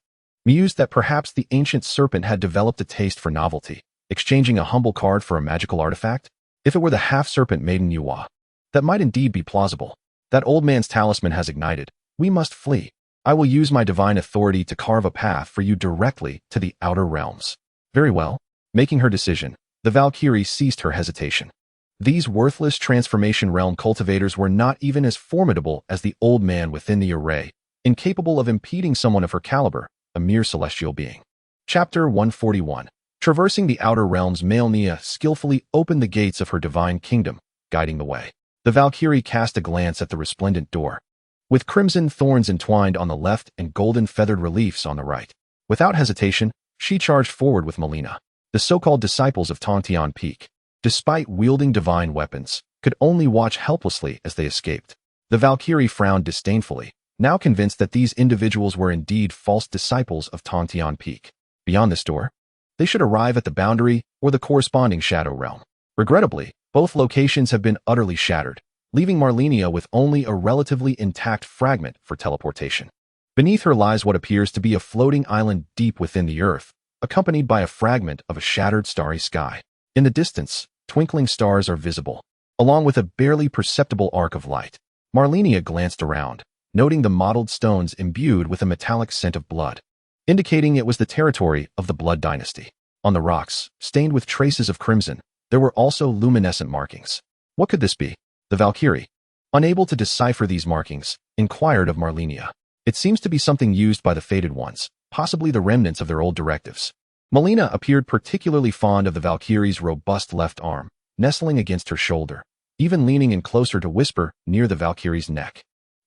mused that perhaps the ancient serpent had developed a taste for novelty, exchanging a humble card for a magical artifact. If it were the half-serpent maiden Nuwa, that might indeed be plausible. That old man's talisman has ignited. We must flee. I will use my divine authority to carve a path for you directly to the outer realms. Very well. Making her decision, the Valkyrie ceased her hesitation. These worthless transformation realm cultivators were not even as formidable as the old man within the array, incapable of impeding someone of her caliber, a mere celestial being. Chapter 141. Traversing the outer realms, Malenia skillfully opened the gates of her divine kingdom, guiding the way. The Valkyrie cast a glance at the resplendent door, with crimson thorns entwined on the left and golden feathered reliefs on the right. Without hesitation, she charged forward with Malenia. The so-called disciples of Tontian Peak, despite wielding divine weapons, could only watch helplessly as they escaped. The Valkyrie frowned disdainfully, now convinced that these individuals were indeed false disciples of Tontian Peak. Beyond this door, they should arrive at the boundary or the corresponding shadow realm. Regrettably, both locations have been utterly shattered, leaving Malenia with only a relatively intact fragment for teleportation. Beneath her lies what appears to be a floating island deep within the earth, accompanied by a fragment of a shattered starry sky. In the distance, twinkling stars are visible, along with a barely perceptible arc of light. Malenia glanced around, noting the mottled stones imbued with a metallic scent of blood, indicating it was the territory of the Blood Dynasty. On the rocks, stained with traces of crimson, there were also luminescent markings. What could this be? The Valkyrie, unable to decipher these markings, inquired of Malenia. It seems to be something used by the Fated Ones, possibly the remnants of their old directives. Malenia appeared particularly fond of the Valkyrie's robust left arm, nestling against her shoulder, even leaning in closer to whisper near the Valkyrie's neck,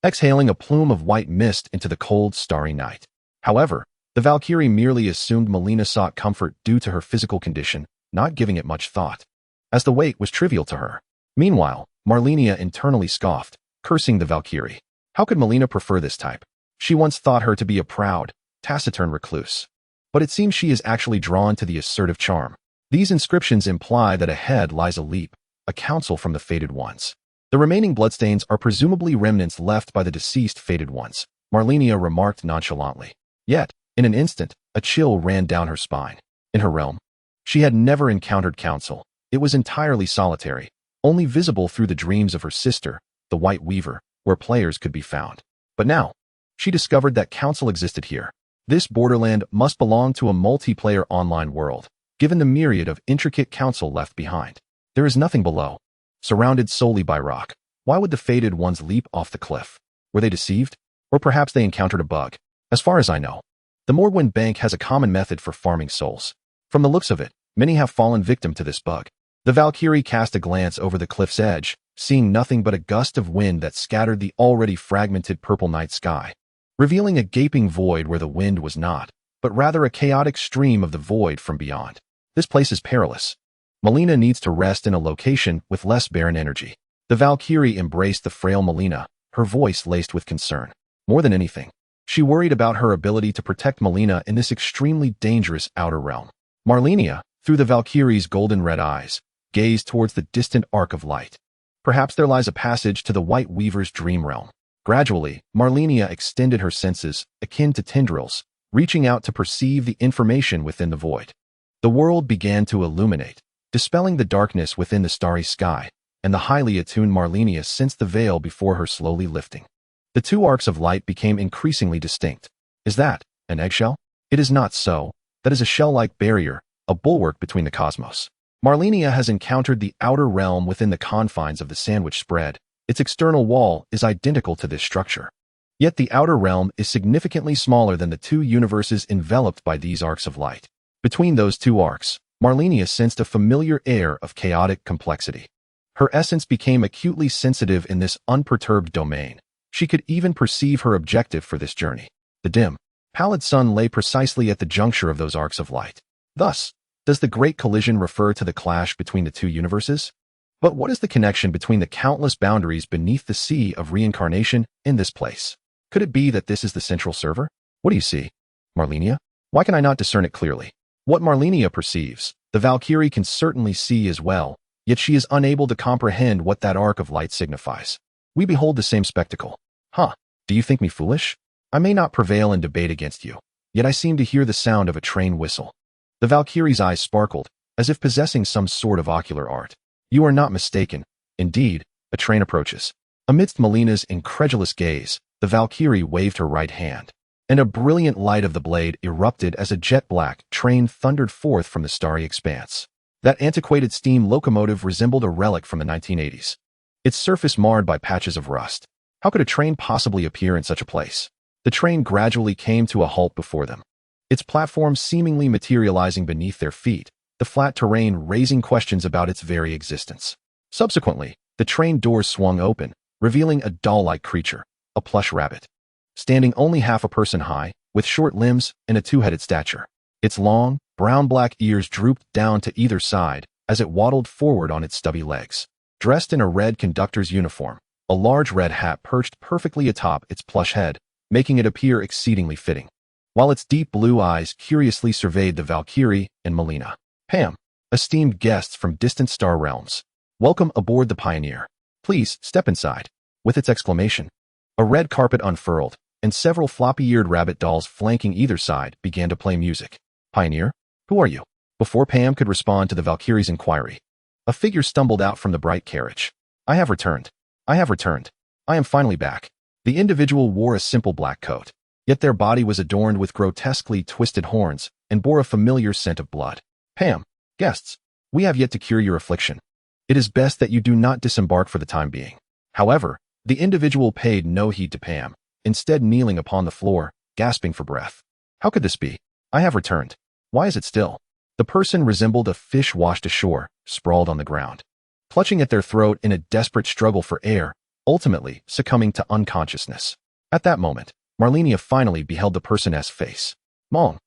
exhaling a plume of white mist into the cold, starry night. However, the Valkyrie merely assumed Malenia sought comfort due to her physical condition, not giving it much thought, as the weight was trivial to her. Meanwhile, Malenia internally scoffed, cursing the Valkyrie. How could Malenia prefer this type? She once thought her to be a proud, taciturn recluse. But it seems she is actually drawn to the assertive charm. These inscriptions imply that ahead lies a leap, a counsel from the Fated Ones. The remaining bloodstains are presumably remnants left by the deceased Fated Ones, Malenia remarked nonchalantly. Yet, in an instant, a chill ran down her spine. In her realm, she had never encountered counsel. It was entirely solitary, only visible through the dreams of her sister, the White Weaver, where players could be found. But now, she discovered that counsel existed here. This borderland must belong to a multiplayer online world, given the myriad of intricate counsel left behind. There is nothing below, surrounded solely by rock. Why would the Fated Ones leap off the cliff? Were they deceived? Or perhaps they encountered a bug? As far as I know, the Morgwen Bank has a common method for farming souls. From the looks of it, many have fallen victim to this bug. The Valkyrie cast a glance over the cliff's edge, seeing nothing but a gust of wind that scattered the already fragmented purple night sky, revealing a gaping void where the wind was not, but rather a chaotic stream of the void from beyond. This place is perilous. Malenia needs to rest in a location with less barren energy. The Valkyrie embraced the frail Malenia, her voice laced with concern. More than anything, she worried about her ability to protect Malenia in this extremely dangerous outer realm. Malenia, through the Valkyrie's golden red eyes, gazed towards the distant arc of light. Perhaps there lies a passage to the White Weaver's dream realm. Gradually, Malenia extended her senses, akin to tendrils, reaching out to perceive the information within the void. The world began to illuminate, dispelling the darkness within the starry sky, and the highly attuned Malenia sensed the veil before her slowly lifting. The two arcs of light became increasingly distinct. Is that an eggshell? It is not so. That is a shell-like barrier, a bulwark between the cosmos. Malenia has encountered the outer realm within the confines of the sandwich spread. Its external wall is identical to this structure. Yet the outer realm is significantly smaller than the two universes enveloped by these arcs of light. Between those two arcs, Malenia sensed a familiar air of chaotic complexity. Her essence became acutely sensitive in this unperturbed domain. She could even perceive her objective for this journey. The dim, pallid sun lay precisely at the juncture of those arcs of light. Thus, does the Great Collision refer to the clash between the two universes? But what is the connection between the countless boundaries beneath the sea of reincarnation in this place? Could it be that this is the central server? What do you see, Malenia? Why can I not discern it clearly? What Malenia perceives, the Valkyrie can certainly see as well, yet she is unable to comprehend what that arc of light signifies. We behold the same spectacle. Huh, do you think me foolish? I may not prevail in debate against you, yet I seem to hear the sound of a train whistle. The Valkyrie's eyes sparkled, as if possessing some sort of ocular art. You are not mistaken. Indeed, a train approaches. Amidst Malena's incredulous gaze, the Valkyrie waved her right hand, and a brilliant light of the blade erupted as a jet-black train thundered forth from the starry expanse. That antiquated steam locomotive resembled a relic from the 1980s, its surface marred by patches of rust. How could a train possibly appear in such a place? The train gradually came to a halt before them, its platform seemingly materializing beneath their feet, the flat terrain raising questions about its very existence. Subsequently, the train doors swung open, revealing a doll-like creature, a plush rabbit, standing only half a person high, with short limbs and a two-headed stature. Its long, brown-black ears drooped down to either side as it waddled forward on its stubby legs. Dressed in a red conductor's uniform, a large red hat perched perfectly atop its plush head, making it appear exceedingly fitting, while its deep blue eyes curiously surveyed the Valkyrie and Malenia. Pam, esteemed guests from distant star realms, welcome aboard the Pioneer. Please step inside. With its exclamation, a red carpet unfurled, and several floppy-eared rabbit dolls flanking either side began to play music. Pioneer, who are you? Before Pam could respond to the Valkyrie's inquiry, a figure stumbled out from the bright carriage. I have returned. I have returned. I am finally back. The individual wore a simple black coat, yet their body was adorned with grotesquely twisted horns and bore a familiar scent of blood. Pam, guests, we have yet to cure your affliction. It is best that you do not disembark for the time being. However, the individual paid no heed to Pam, instead kneeling upon the floor, gasping for breath. How could this be? I have returned. Why is it still? The person resembled a fish washed ashore, sprawled on the ground, clutching at their throat in a desperate struggle for air, ultimately succumbing to unconsciousness. At that moment, Malenia finally beheld the person's face. Mong.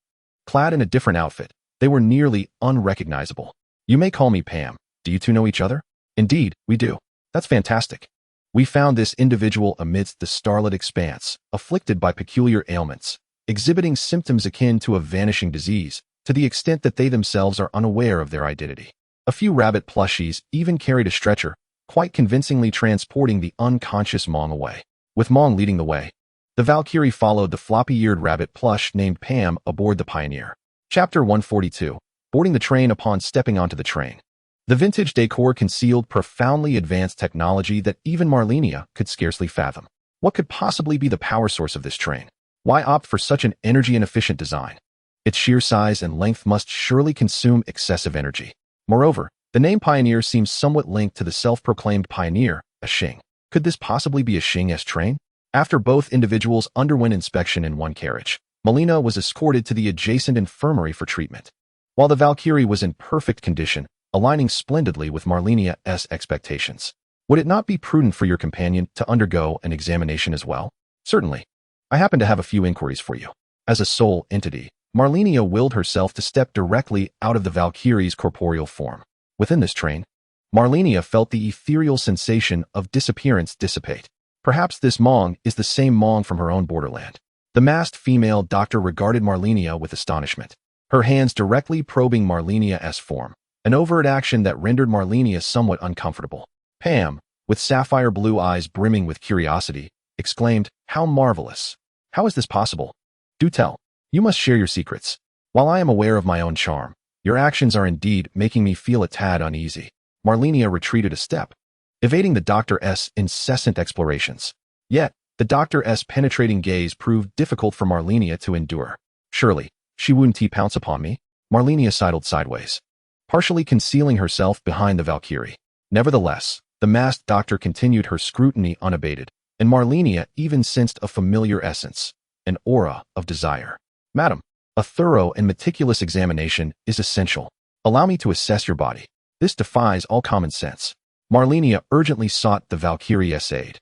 Clad in a different outfit, they were nearly unrecognizable. You may call me Pam. Do you two know each other? Indeed, we do. That's fantastic. We found this individual amidst the starlit expanse, afflicted by peculiar ailments, exhibiting symptoms akin to a vanishing disease, to the extent that they themselves are unaware of their identity. A few rabbit plushies even carried a stretcher, quite convincingly transporting the unconscious Mong away. With Mong leading the way, the Valkyrie followed the floppy-eared rabbit plush named Pam aboard the Pioneer. Chapter 142. Boarding the train upon stepping onto the train. The vintage decor concealed profoundly advanced technology that even Malenia could scarcely fathom. What could possibly be the power source of this train? Why opt for such an energy-inefficient design? Its sheer size and length must surely consume excessive energy. Moreover, the name Pioneer seems somewhat linked to the self-proclaimed pioneer, a Xing. Could this possibly be a Xing-esque train? After both individuals underwent inspection in one carriage, Malenia was escorted to the adjacent infirmary for treatment, while the Valkyrie was in perfect condition, aligning splendidly with Malenia's expectations. Would it not be prudent for your companion to undergo an examination as well? Certainly. I happen to have a few inquiries for you. As a sole entity, Malenia willed herself to step directly out of the Valkyrie's corporeal form. Within this train, Malenia felt the ethereal sensation of disappearance dissipate. Perhaps this Mong is the same Mong from her own borderland. The masked female doctor regarded Malenia with astonishment, her hands directly probing Malenia's form, an overt action that rendered Malenia somewhat uncomfortable. Pam, with sapphire blue eyes brimming with curiosity, exclaimed, "How marvelous! How is this possible? Do tell. You must share your secrets. While I am aware of my own charm, your actions are indeed making me feel a tad uneasy." Malenia retreated a step, evading the doctor's incessant explorations. Yet, the doctor's penetrating gaze proved difficult for Malenia to endure. Surely, she wouldn't pounce upon me? Malenia sidled sideways, partially concealing herself behind the Valkyrie. Nevertheless, the masked doctor continued her scrutiny unabated, and Malenia even sensed a familiar essence, an aura of desire. Madam, a thorough and meticulous examination is essential. Allow me to assess your body. This defies all common sense. Malenia urgently sought the Valkyrie's aid,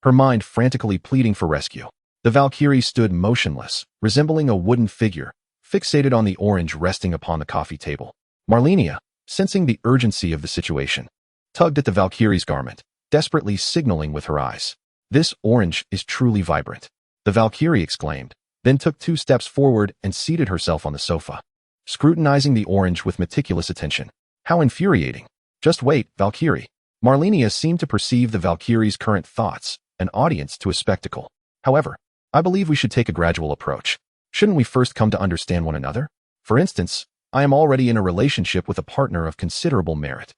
her mind frantically pleading for rescue. The Valkyrie stood motionless, resembling a wooden figure, fixated on the orange resting upon the coffee table. Malenia, sensing the urgency of the situation, tugged at the Valkyrie's garment, desperately signaling with her eyes. "This orange is truly vibrant," the Valkyrie exclaimed, then took 2 steps forward and seated herself on the sofa, scrutinizing the orange with meticulous attention. How infuriating! Just wait, Valkyrie. Malenia seemed to perceive the Valkyrie's current thoughts, an audience to a spectacle. However, I believe we should take a gradual approach. Shouldn't we first come to understand one another? For instance, I am already in a relationship with a partner of considerable merit.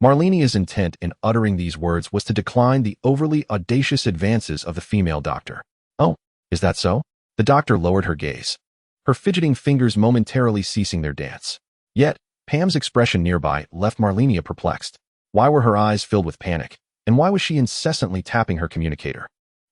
Malenia's intent in uttering these words was to decline the overly audacious advances of the female doctor. Oh, is that so? The doctor lowered her gaze, her fidgeting fingers momentarily ceasing their dance. Yet, Pam's expression nearby left Malenia perplexed. Why were her eyes filled with panic, and why was she incessantly tapping her communicator?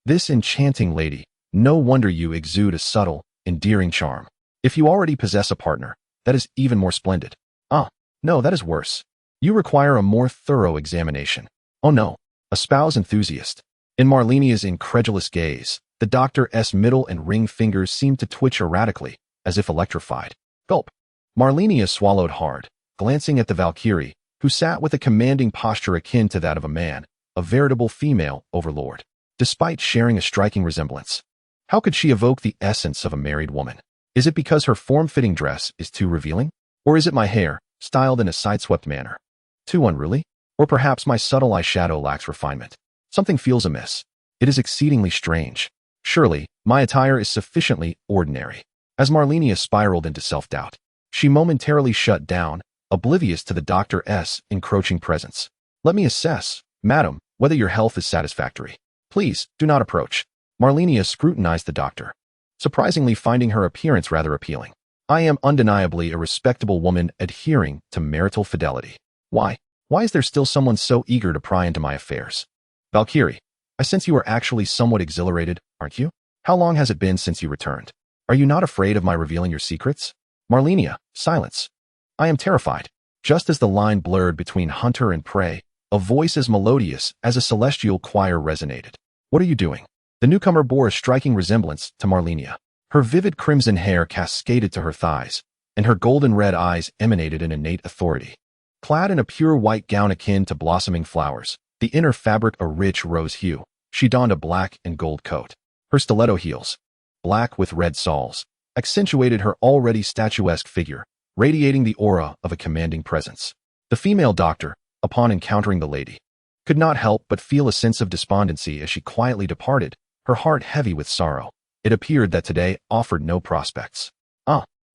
This enchanting lady, no wonder you exude a subtle, endearing charm. If you already possess a partner, that is even more splendid. Ah, no, that is worse. You require a more thorough examination. Oh no, a spouse enthusiast. In Malenia's incredulous gaze, the doctor's middle and ring fingers seemed to twitch erratically, as if electrified. Gulp. Malenia swallowed hard, glancing at the Valkyrie, who sat with a commanding posture akin to that of a man, a veritable female overlord, despite sharing a striking resemblance. How could she evoke the essence of a married woman? Is it because her form-fitting dress is too revealing? Or is it my hair, styled in a sideswept manner, too unruly? Or perhaps my subtle eyeshadow lacks refinement? Something feels amiss. It is exceedingly strange. Surely, my attire is sufficiently ordinary. As Malenia spiraled into self-doubt, she momentarily shut down, oblivious to the doctor's encroaching presence. Let me assess, madam, whether your health is satisfactory. Please, do not approach. Malenia scrutinized the doctor, surprisingly finding her appearance rather appealing. I am undeniably a respectable woman adhering to marital fidelity. Why is there still someone so eager to pry into my affairs? Valkyrie, I sense you are actually somewhat exhilarated, aren't you? How long has it been since you returned? Are you not afraid of my revealing your secrets? Malenia, silence. I am terrified. Just as the line blurred between hunter and prey, a voice as melodious as a celestial choir resonated. What are you doing? The newcomer bore a striking resemblance to Malenia. Her vivid crimson hair cascaded to her thighs, and her golden-red eyes emanated an innate authority. Clad in a pure white gown akin to blossoming flowers, the inner fabric a rich rose hue, she donned a black and gold coat. Her stiletto heels, black with red soles, accentuated her already statuesque figure, radiating the aura of a commanding presence. The female doctor, upon encountering the lady, could not help but feel a sense of despondency as she quietly departed, her heart heavy with sorrow. It appeared that today offered no prospects.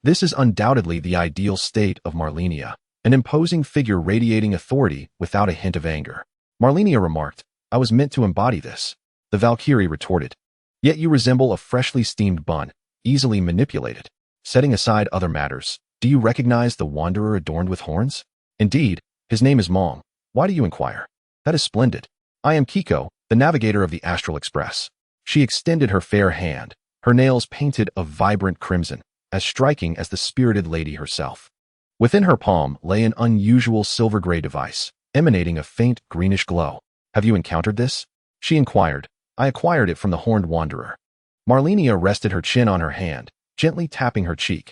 This is undoubtedly the ideal state of Malenia, an imposing figure radiating authority without a hint of anger. Malenia remarked, I was meant to embody this. The Valkyrie retorted, yet you resemble a freshly steamed bun, easily manipulated. Setting aside other matters, do you recognize the wanderer adorned with horns? Indeed, his name is Mong. Why do you inquire? That is splendid. I am Kiko, the navigator of the Astral Express. She extended her fair hand, her nails painted a vibrant crimson, as striking as the spirited lady herself. Within her palm lay an unusual silver-gray device, emanating a faint greenish glow. Have you encountered this? She inquired. I acquired it from the horned wanderer. Malenia rested her chin on her hand, gently tapping her cheek.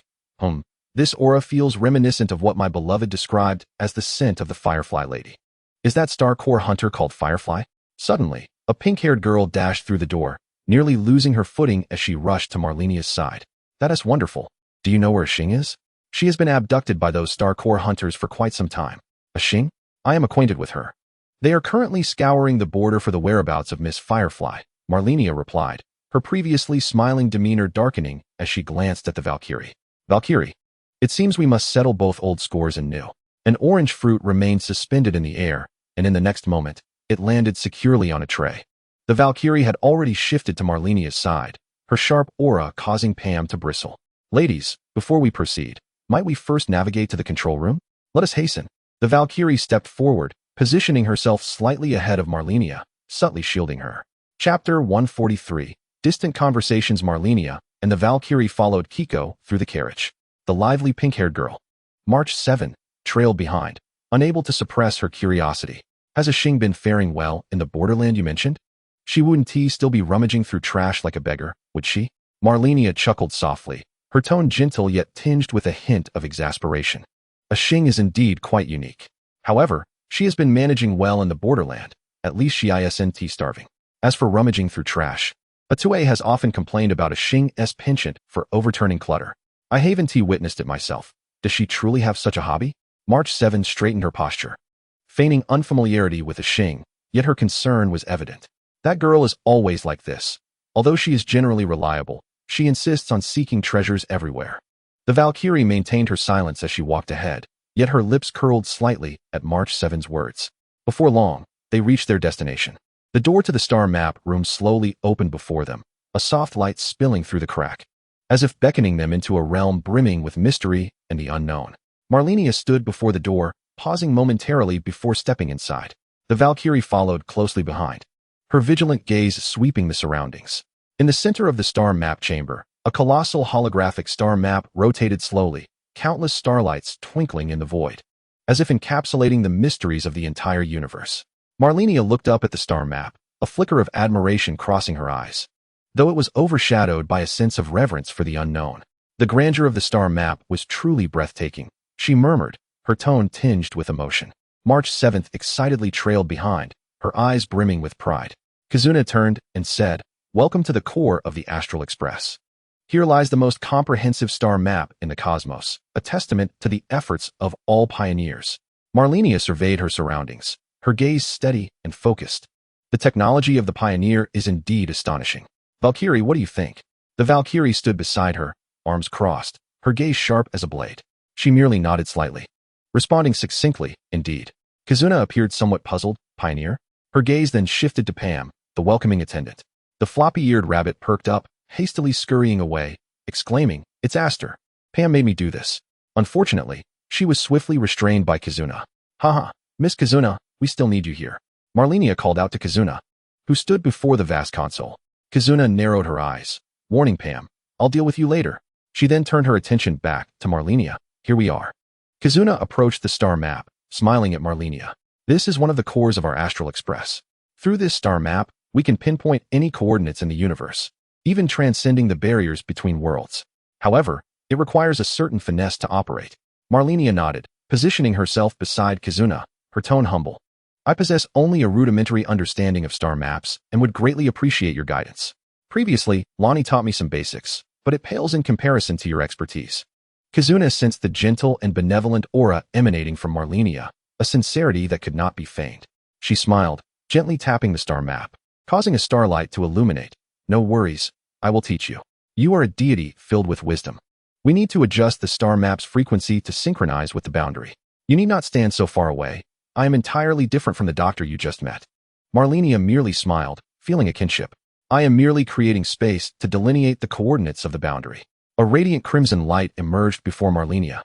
This aura feels reminiscent of what my beloved described as the scent of the Firefly Lady. Is that Star-Core hunter called Firefly? Suddenly, a pink-haired girl dashed through the door, nearly losing her footing as she rushed to Malenia's side. That is wonderful. Do you know where Xing is? She has been abducted by those Star-Core hunters for quite some time. A Xing? I am acquainted with her. They are currently scouring the border for the whereabouts of Miss Firefly, Malenia replied, her previously smiling demeanor darkening as she glanced at the Valkyrie. Valkyrie, it seems we must settle both old scores and new. An orange fruit remained suspended in the air, and in the next moment, it landed securely on a tray. The Valkyrie had already shifted to Malenia's side, her sharp aura causing Pam to bristle. Ladies, before we proceed, might we first navigate to the control room? Let us hasten. The Valkyrie stepped forward, positioning herself slightly ahead of Malenia, subtly shielding her. Chapter 143. Distant conversations. Malenia and the Valkyrie followed Kiko through the carriage. The lively pink-haired girl, March 7, trailed behind, unable to suppress her curiosity. Has a Xing been faring well in the borderland you mentioned? She wouldn't still be rummaging through trash like a beggar, would she? Malenia chuckled softly, her tone gentle yet tinged with a hint of exasperation. A Xing is indeed quite unique. However, she has been managing well in the borderland, at least she isn't starving. As for rummaging through trash, a Tue has often complained about a Xing's penchant for overturning clutter. I haven't witnessed it myself. Does she truly have such a hobby? March 7 straightened her posture, feigning unfamiliarity with the Xing, yet her concern was evident. That girl is always like this. Although she is generally reliable, she insists on seeking treasures everywhere. The Valkyrie maintained her silence as she walked ahead, yet her lips curled slightly at March 7's words. Before long, they reached their destination. The door to the star map room slowly opened before them, a soft light spilling through the crack, as if beckoning them into a realm brimming with mystery and the unknown. Malenia stood before the door, pausing momentarily before stepping inside. The Valkyrie followed closely behind, her vigilant gaze sweeping the surroundings. In the center of the star map chamber, a colossal holographic star map rotated slowly, countless starlights twinkling in the void, as if encapsulating the mysteries of the entire universe. Malenia looked up at the star map, a flicker of admiration crossing her eyes, though it was overshadowed by a sense of reverence for the unknown. The grandeur of the star map was truly breathtaking, she murmured, her tone tinged with emotion. March 7th excitedly trailed behind, her eyes brimming with pride. Kizuna turned and said, "Welcome to the core of the Astral Express. Here lies the most comprehensive star map in the cosmos, a testament to the efforts of all pioneers." Malenia surveyed her surroundings, her gaze steady and focused. The technology of the pioneer is indeed astonishing. "Valkyrie, what do you think?" The Valkyrie stood beside her, arms crossed, her gaze sharp as a blade. She merely nodded slightly, responding succinctly, "Indeed." Kizuna appeared somewhat puzzled. "Pioneer?" Her gaze then shifted to Pam, the welcoming attendant. The floppy-eared rabbit perked up, hastily scurrying away, exclaiming, "It's Aster. Pam made me do this." Unfortunately, she was swiftly restrained by Kizuna. "Haha, Miss Kizuna, we still need you here." Malenia called out to Kizuna, who stood before the vast console. Kizuna narrowed her eyes, warning Pam, "I'll deal with you later." She then turned her attention back to Malenia. "Here we are." Kizuna approached the star map, smiling at Malenia. "This is one of the cores of our Astral Express. Through this star map, we can pinpoint any coordinates in the universe, even transcending the barriers between worlds. However, it requires a certain finesse to operate." Malenia nodded, positioning herself beside Kizuna, her tone humble. "I possess only a rudimentary understanding of star maps and would greatly appreciate your guidance. Previously, Lonnie taught me some basics, but it pales in comparison to your expertise." Kizuna sensed the gentle and benevolent aura emanating from Malenia, a sincerity that could not be feigned. She smiled, gently tapping the star map, causing a starlight to illuminate. "No worries, I will teach you. You are a deity filled with wisdom. We need to adjust the star map's frequency to synchronize with the boundary. You need not stand so far away. I am entirely different from the doctor you just met." Malenia merely smiled, feeling a kinship. "I am merely creating space to delineate the coordinates of the boundary." A radiant crimson light emerged before Malenia,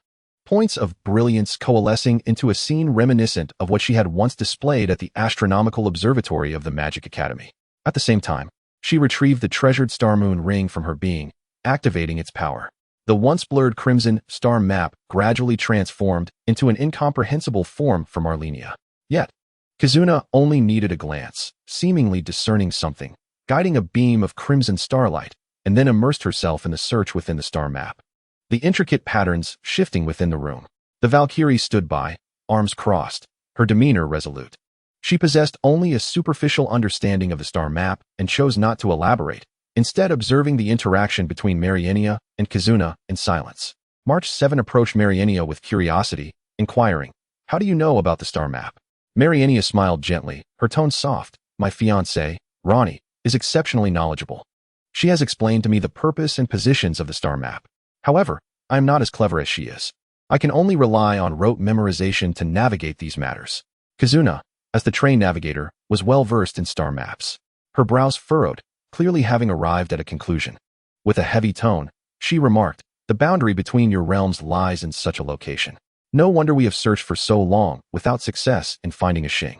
points of brilliance coalescing into a scene reminiscent of what she had once displayed at the Astronomical Observatory of the Magic Academy. At the same time, she retrieved the treasured star moon ring from her being, activating its power. The once blurred crimson star map gradually transformed into an incomprehensible form for Malenia. Yet, Kizuna only needed a glance, seemingly discerning something, guiding a beam of crimson starlight, and then immersed herself in the search within the star map. The intricate patterns shifting within the room. The Valkyrie stood by, arms crossed, her demeanor resolute. She possessed only a superficial understanding of the star map and chose not to elaborate, instead observing the interaction between Malenia and Kizuna in silence. March 7 approached Malenia with curiosity, inquiring, "How do you know about the star map?" Malenia smiled gently, her tone soft. "My fiancée, Ronnie, is exceptionally knowledgeable. She has explained to me the purpose and positions of the star map. However, I am not as clever as she is. I can only rely on rote memorization to navigate these matters." Kizuna, as the train navigator, was well versed in star maps. Her brows furrowed, clearly having arrived at a conclusion. With a heavy tone, she remarked, "The boundary between your realms lies in such a location. No wonder we have searched for so long without success in finding a Xing."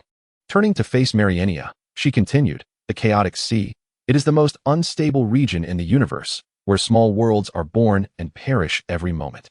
Turning to face Malenia, she continued, "The chaotic sea. It is the most unstable region in the universe, where small worlds are born and perish every moment.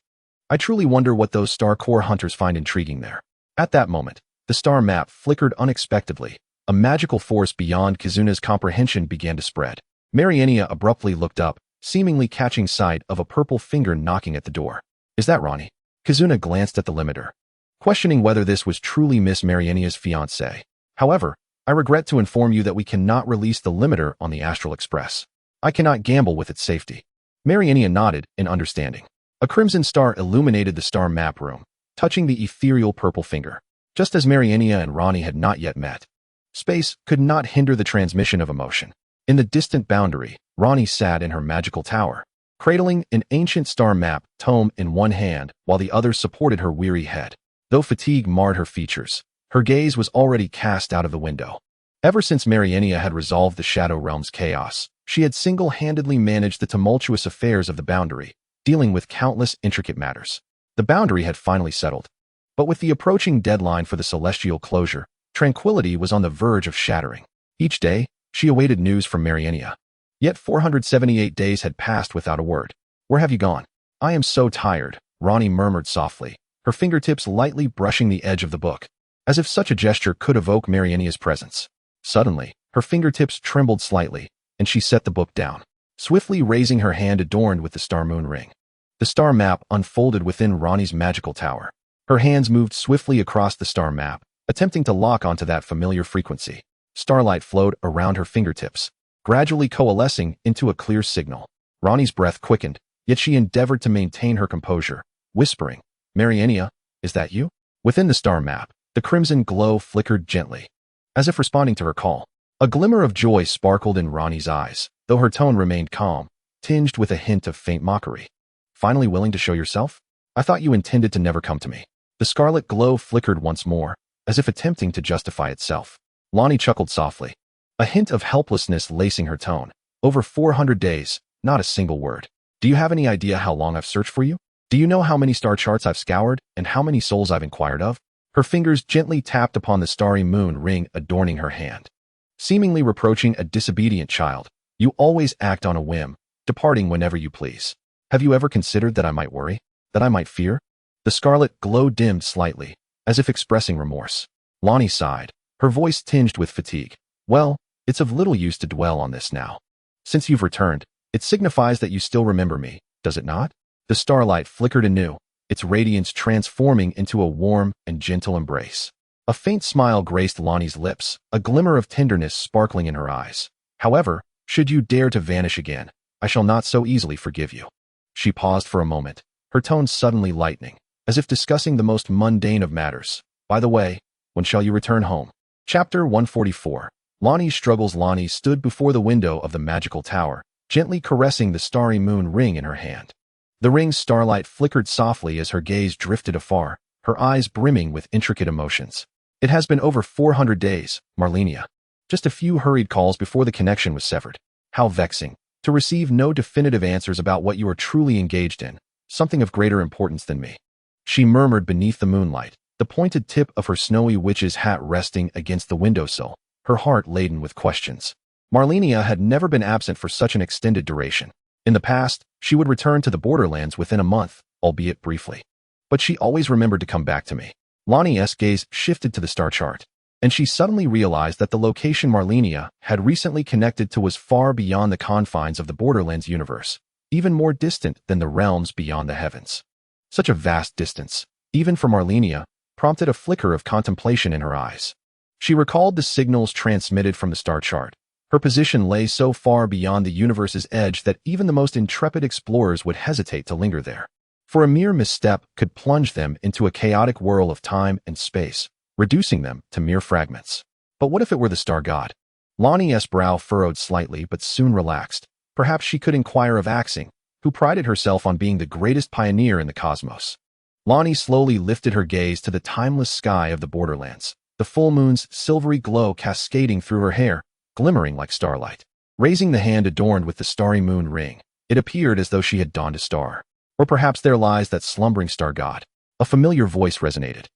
I truly wonder what those star core hunters find intriguing there." At that moment, the star map flickered unexpectedly. A magical force beyond Kizuna's comprehension began to spread. Malenia abruptly looked up, seemingly catching sight of a purple finger knocking at the door. "Is that Ronnie?" Kizuna glanced at the limiter, questioning whether this was truly Miss Malenia's fiancé. "However, I regret to inform you that we cannot release the limiter on the Astral Express. I cannot gamble with its safety." Malenia nodded in understanding. A crimson star illuminated the star map room, touching the ethereal purple finger. just as Malenia and Ranni had not yet met. Space could not hinder the transmission of emotion. In the distant boundary, Ranni sat in her magical tower, cradling an ancient star map tome in one hand while the other supported her weary head. Though fatigue marred her features, her gaze was already cast out of the window. Ever since Malenia had resolved the Shadow Realm's chaos, she had single-handedly managed the tumultuous affairs of the boundary, dealing with countless intricate matters. The boundary had finally settled. But with the approaching deadline for the celestial closure, tranquility was on the verge of shattering. Each day, she awaited news from Malenia. Yet 478 days had passed without a word. "Where have you gone?" "I am so tired," Ranni murmured softly, her fingertips lightly brushing the edge of the book, as if such a gesture could evoke Malenia's presence. Suddenly, her fingertips trembled slightly, and she set the book down, swiftly raising her hand adorned with the star-moon ring. The star map unfolded within Ranni's magical tower. Her hands moved swiftly across the star map, attempting to lock onto that familiar frequency. Starlight flowed around her fingertips, gradually coalescing into a clear signal. Ranni's breath quickened, yet she endeavored to maintain her composure, whispering, "Malenia, is that you?" Within the star map, the crimson glow flickered gently, as if responding to her call. A glimmer of joy sparkled in Ranni's eyes, though her tone remained calm, tinged with a hint of faint mockery. "Finally willing to show yourself? I thought you intended to never come to me." The scarlet glow flickered once more, as if attempting to justify itself. Ranni chuckled softly, a hint of helplessness lacing her tone. "Over 400 days, not a single word. Do you have any idea how long I've searched for you? Do you know how many star charts I've scoured and how many souls I've inquired of?" Her fingers gently tapped upon the starry moon ring adorning her hand, seemingly reproaching a disobedient child. "You always act on a whim, departing whenever you please. Have you ever considered that I might worry? That I might fear?" The scarlet glow dimmed slightly, as if expressing remorse. Ranni sighed, her voice tinged with fatigue. "Well, it's of little use to dwell on this now. Since you've returned, it signifies that you still remember me, does it not?" The starlight flickered anew, its radiance transforming into a warm and gentle embrace. A faint smile graced Ranni's lips, a glimmer of tenderness sparkling in her eyes. "However, should you dare to vanish again, I shall not so easily forgive you." She paused for a moment, her tone suddenly lightening, as if discussing the most mundane of matters. "By the way, when shall you return home?" Chapter 144. Ranni's struggles. Ranni stood before the window of the magical tower, gently caressing the starry moon ring in her hand. The ring's starlight flickered softly as her gaze drifted afar, her eyes brimming with intricate emotions. "It has been over 400 days, Malenia. Just a few hurried calls before the connection was severed. How vexing, to receive no definitive answers about what you are truly engaged in, something of greater importance than me." She murmured beneath the moonlight, the pointed tip of her snowy witch's hat resting against the windowsill, her heart laden with questions. Malenia had never been absent for such an extended duration. In the past, she would return to the borderlands within a month, albeit briefly. But she always remembered to come back to me. Ranni's gaze shifted to the star chart, and she suddenly realized that the location Malenia had recently connected to was far beyond the confines of the Borderlands universe, even more distant than the realms beyond the heavens. Such a vast distance, even for Malenia, prompted a flicker of contemplation in her eyes. She recalled the signals transmitted from the star chart. Her position lay so far beyond the universe's edge that even the most intrepid explorers would hesitate to linger there. For a mere misstep could plunge them into a chaotic whirl of time and space, reducing them to mere fragments. But what if it were the star god? Ranni's brow furrowed slightly but soon relaxed. Perhaps she could inquire of Axing, who prided herself on being the greatest pioneer in the cosmos. Ranni slowly lifted her gaze to the timeless sky of the Borderlands, the full moon's silvery glow cascading through her hair, glimmering like starlight. Raising the hand adorned with the starry moon ring, it appeared as though she had donned a star. Or perhaps there lies that slumbering star god. A familiar voice resonated.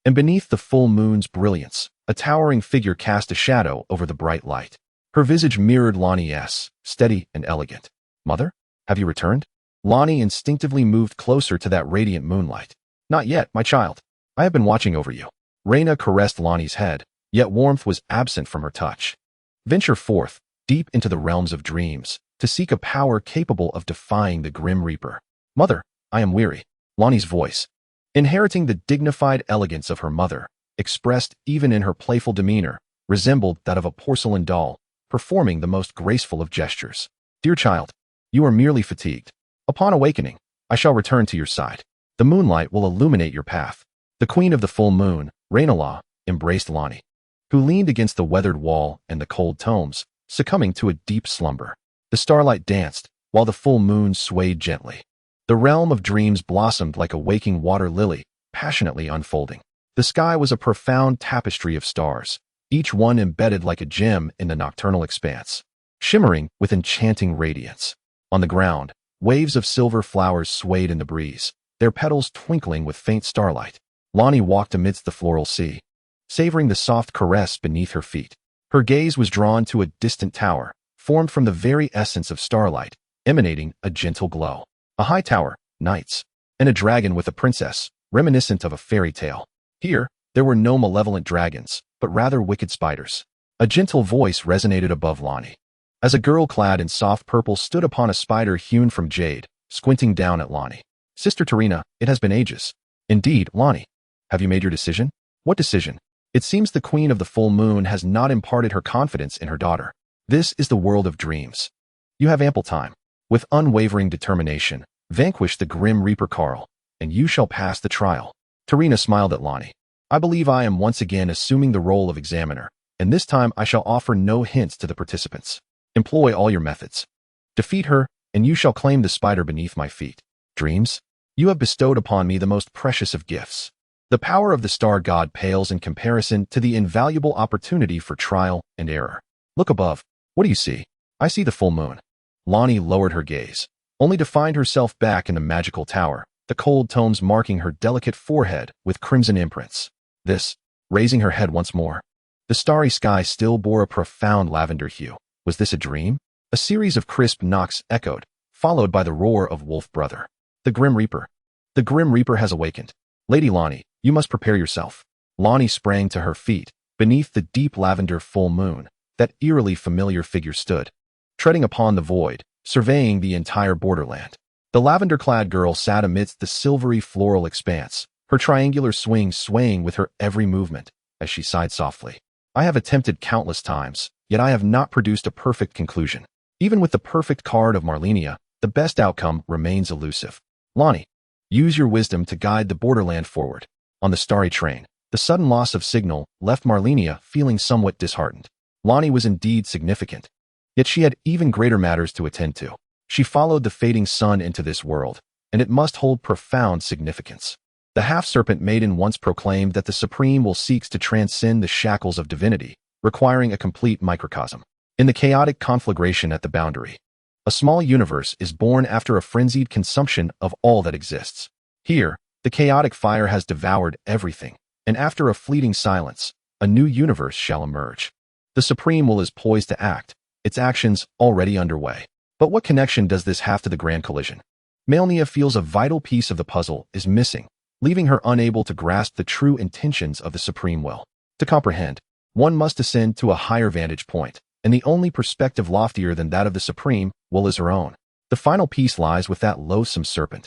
And beneath the full moon's brilliance, a towering figure cast a shadow over the bright light. Her visage mirrored Ranni's, steady and elegant. "Mother, have you returned?" Ranni instinctively moved closer to that radiant moonlight. "Not yet, my child. I have been watching over you." Reyna caressed Ranni's head, yet warmth was absent from her touch. "Venture forth, deep into the realms of dreams, to seek a power capable of defying the Grim Reaper." "Mother, I am weary." Ranni's voice, inheriting the dignified elegance of her mother, expressed even in her playful demeanor, resembled that of a porcelain doll, performing the most graceful of gestures. "Dear child, you are merely fatigued. Upon awakening, I shall return to your side. The moonlight will illuminate your path." The queen of the full moon, Rainala embraced Lonnie, who leaned against the weathered wall and the cold tomes, succumbing to a deep slumber. The starlight danced, while the full moon swayed gently. The realm of dreams blossomed like a waking water lily, passionately unfolding. The sky was a profound tapestry of stars, each one embedded like a gem in the nocturnal expanse, shimmering with enchanting radiance. On the ground, waves of silver flowers swayed in the breeze, their petals twinkling with faint starlight. Lonnie walked amidst the floral sea, savoring the soft caress beneath her feet. Her gaze was drawn to a distant tower, formed from the very essence of starlight, emanating a gentle glow. A high tower, knights, and a dragon with a princess, reminiscent of a fairy tale. Here, there were no malevolent dragons, but rather wicked spiders. A gentle voice resonated above Lonnie, as a girl clad in soft purple stood upon a spider hewn from jade, squinting down at Lonnie. Sister Tarina, it has been ages. Indeed, Lonnie. Have you made your decision? What decision? It seems the Queen of the Full Moon has not imparted her confidence in her daughter. This is the world of dreams. You have ample time. With unwavering determination, vanquish the Grim Reaper Carl, and you shall pass the trial. Tarina smiled at Lonnie. I believe I am once again assuming the role of examiner, and this time I shall offer no hints to the participants. Employ all your methods. Defeat her, and you shall claim the spider beneath my feet. Dreams? You have bestowed upon me the most precious of gifts. The power of the star god pales in comparison to the invaluable opportunity for trial and error. Look above. What do you see? I see the full moon. Lonnie lowered her gaze, only to find herself back in the magical tower, the cold tomes marking her delicate forehead with crimson imprints. This, raising her head once more. The starry sky still bore a profound lavender hue. Was this a dream? A series of crisp knocks echoed, followed by the roar of Wolf Brother. The Grim Reaper. The Grim Reaper has awakened. Lady Lonnie, you must prepare yourself. Lonnie sprang to her feet. Beneath the deep lavender full moon, that eerily familiar figure stood, treading upon the void, surveying the entire borderland. The lavender-clad girl sat amidst the silvery floral expanse, her triangular swing swaying with her every movement, as she sighed softly. I have attempted countless times, yet I have not produced a perfect conclusion. Even with the perfect card of Malenia, the best outcome remains elusive. Lonnie, use your wisdom to guide the borderland forward. On the starry train, the sudden loss of signal left Malenia feeling somewhat disheartened. Lonnie was indeed significant, yet she had even greater matters to attend to. She followed the fading sun into this world, and it must hold profound significance. The half-serpent maiden once proclaimed that the Supreme will seeks to transcend the shackles of divinity, requiring a complete microcosm. In the chaotic conflagration at the boundary, a small universe is born after a frenzied consumption of all that exists. Here, the chaotic fire has devoured everything, and after a fleeting silence, a new universe shall emerge. The Supreme Will is poised to act, its actions already underway. But what connection does this have to the grand collision? Malenia feels a vital piece of the puzzle is missing, leaving her unable to grasp the true intentions of the Supreme Will. To comprehend, one must ascend to a higher vantage point, and the only perspective loftier than that of the Supreme Will is her own. The final piece lies with that loathsome serpent.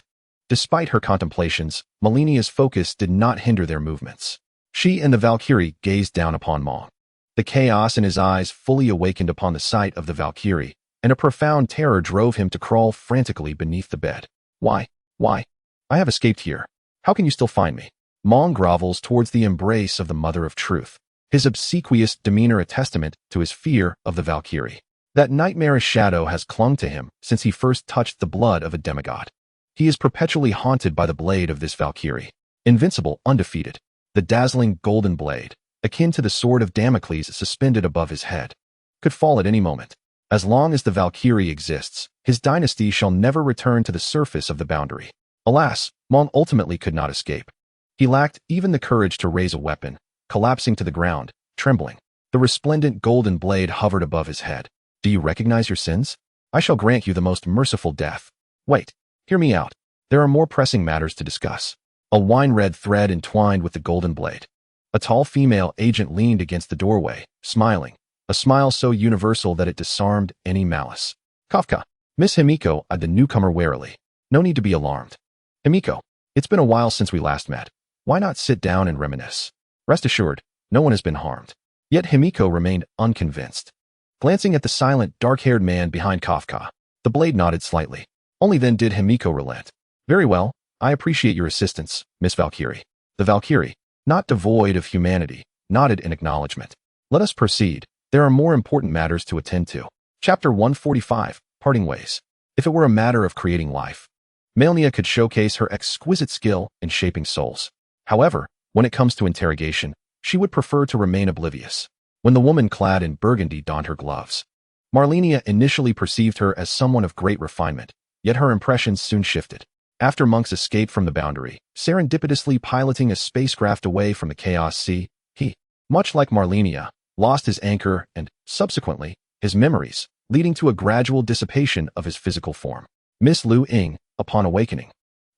Despite her contemplations, Malenia's focus did not hinder their movements. She and the Valkyrie gazed down upon Mong. The chaos in his eyes fully awakened upon the sight of the Valkyrie, and a profound terror drove him to crawl frantically beneath the bed. Why? Why? I have escaped here. How can you still find me? Mong grovels towards the embrace of the Mother of Truth, his obsequious demeanor a testament to his fear of the Valkyrie. That nightmarish shadow has clung to him since he first touched the blood of a demigod. He is perpetually haunted by the blade of this Valkyrie. Invincible, undefeated. The dazzling golden blade, akin to the sword of Damocles suspended above his head, could fall at any moment. As long as the Valkyrie exists, his dynasty shall never return to the surface of the boundary. Alas, Mong ultimately could not escape. He lacked even the courage to raise a weapon, collapsing to the ground, trembling. The resplendent golden blade hovered above his head. Do you recognize your sins? I shall grant you the most merciful death. Wait, hear me out. There are more pressing matters to discuss. A wine-red thread entwined with the golden blade. A tall female agent leaned against the doorway, smiling, a smile so universal that it disarmed any malice. Kafka. Miss Himiko eyed the newcomer warily. No need to be alarmed. Himiko, it's been a while since we last met. Why not sit down and reminisce? Rest assured, no one has been harmed. Yet Himiko remained unconvinced. Glancing at the silent, dark-haired man behind Kafka, the blade nodded slightly. Only then did Himiko relent. Very well, I appreciate your assistance, Miss Valkyrie. The Valkyrie, not devoid of humanity, nodded in acknowledgement. Let us proceed. There are more important matters to attend to. Chapter 145, Parting Ways. If it were a matter of creating life, Malenia could showcase her exquisite skill in shaping souls. However, when it comes to interrogation, she would prefer to remain oblivious. When the woman clad in burgundy donned her gloves, Malenia initially perceived her as someone of great refinement, yet her impressions soon shifted. After Monk's escape from the Boundary, serendipitously piloting a spacecraft away from the Chaos Sea, he, much like Malenia, lost his anchor and, subsequently, his memories, leading to a gradual dissipation of his physical form. Miss Lu Ying, upon awakening,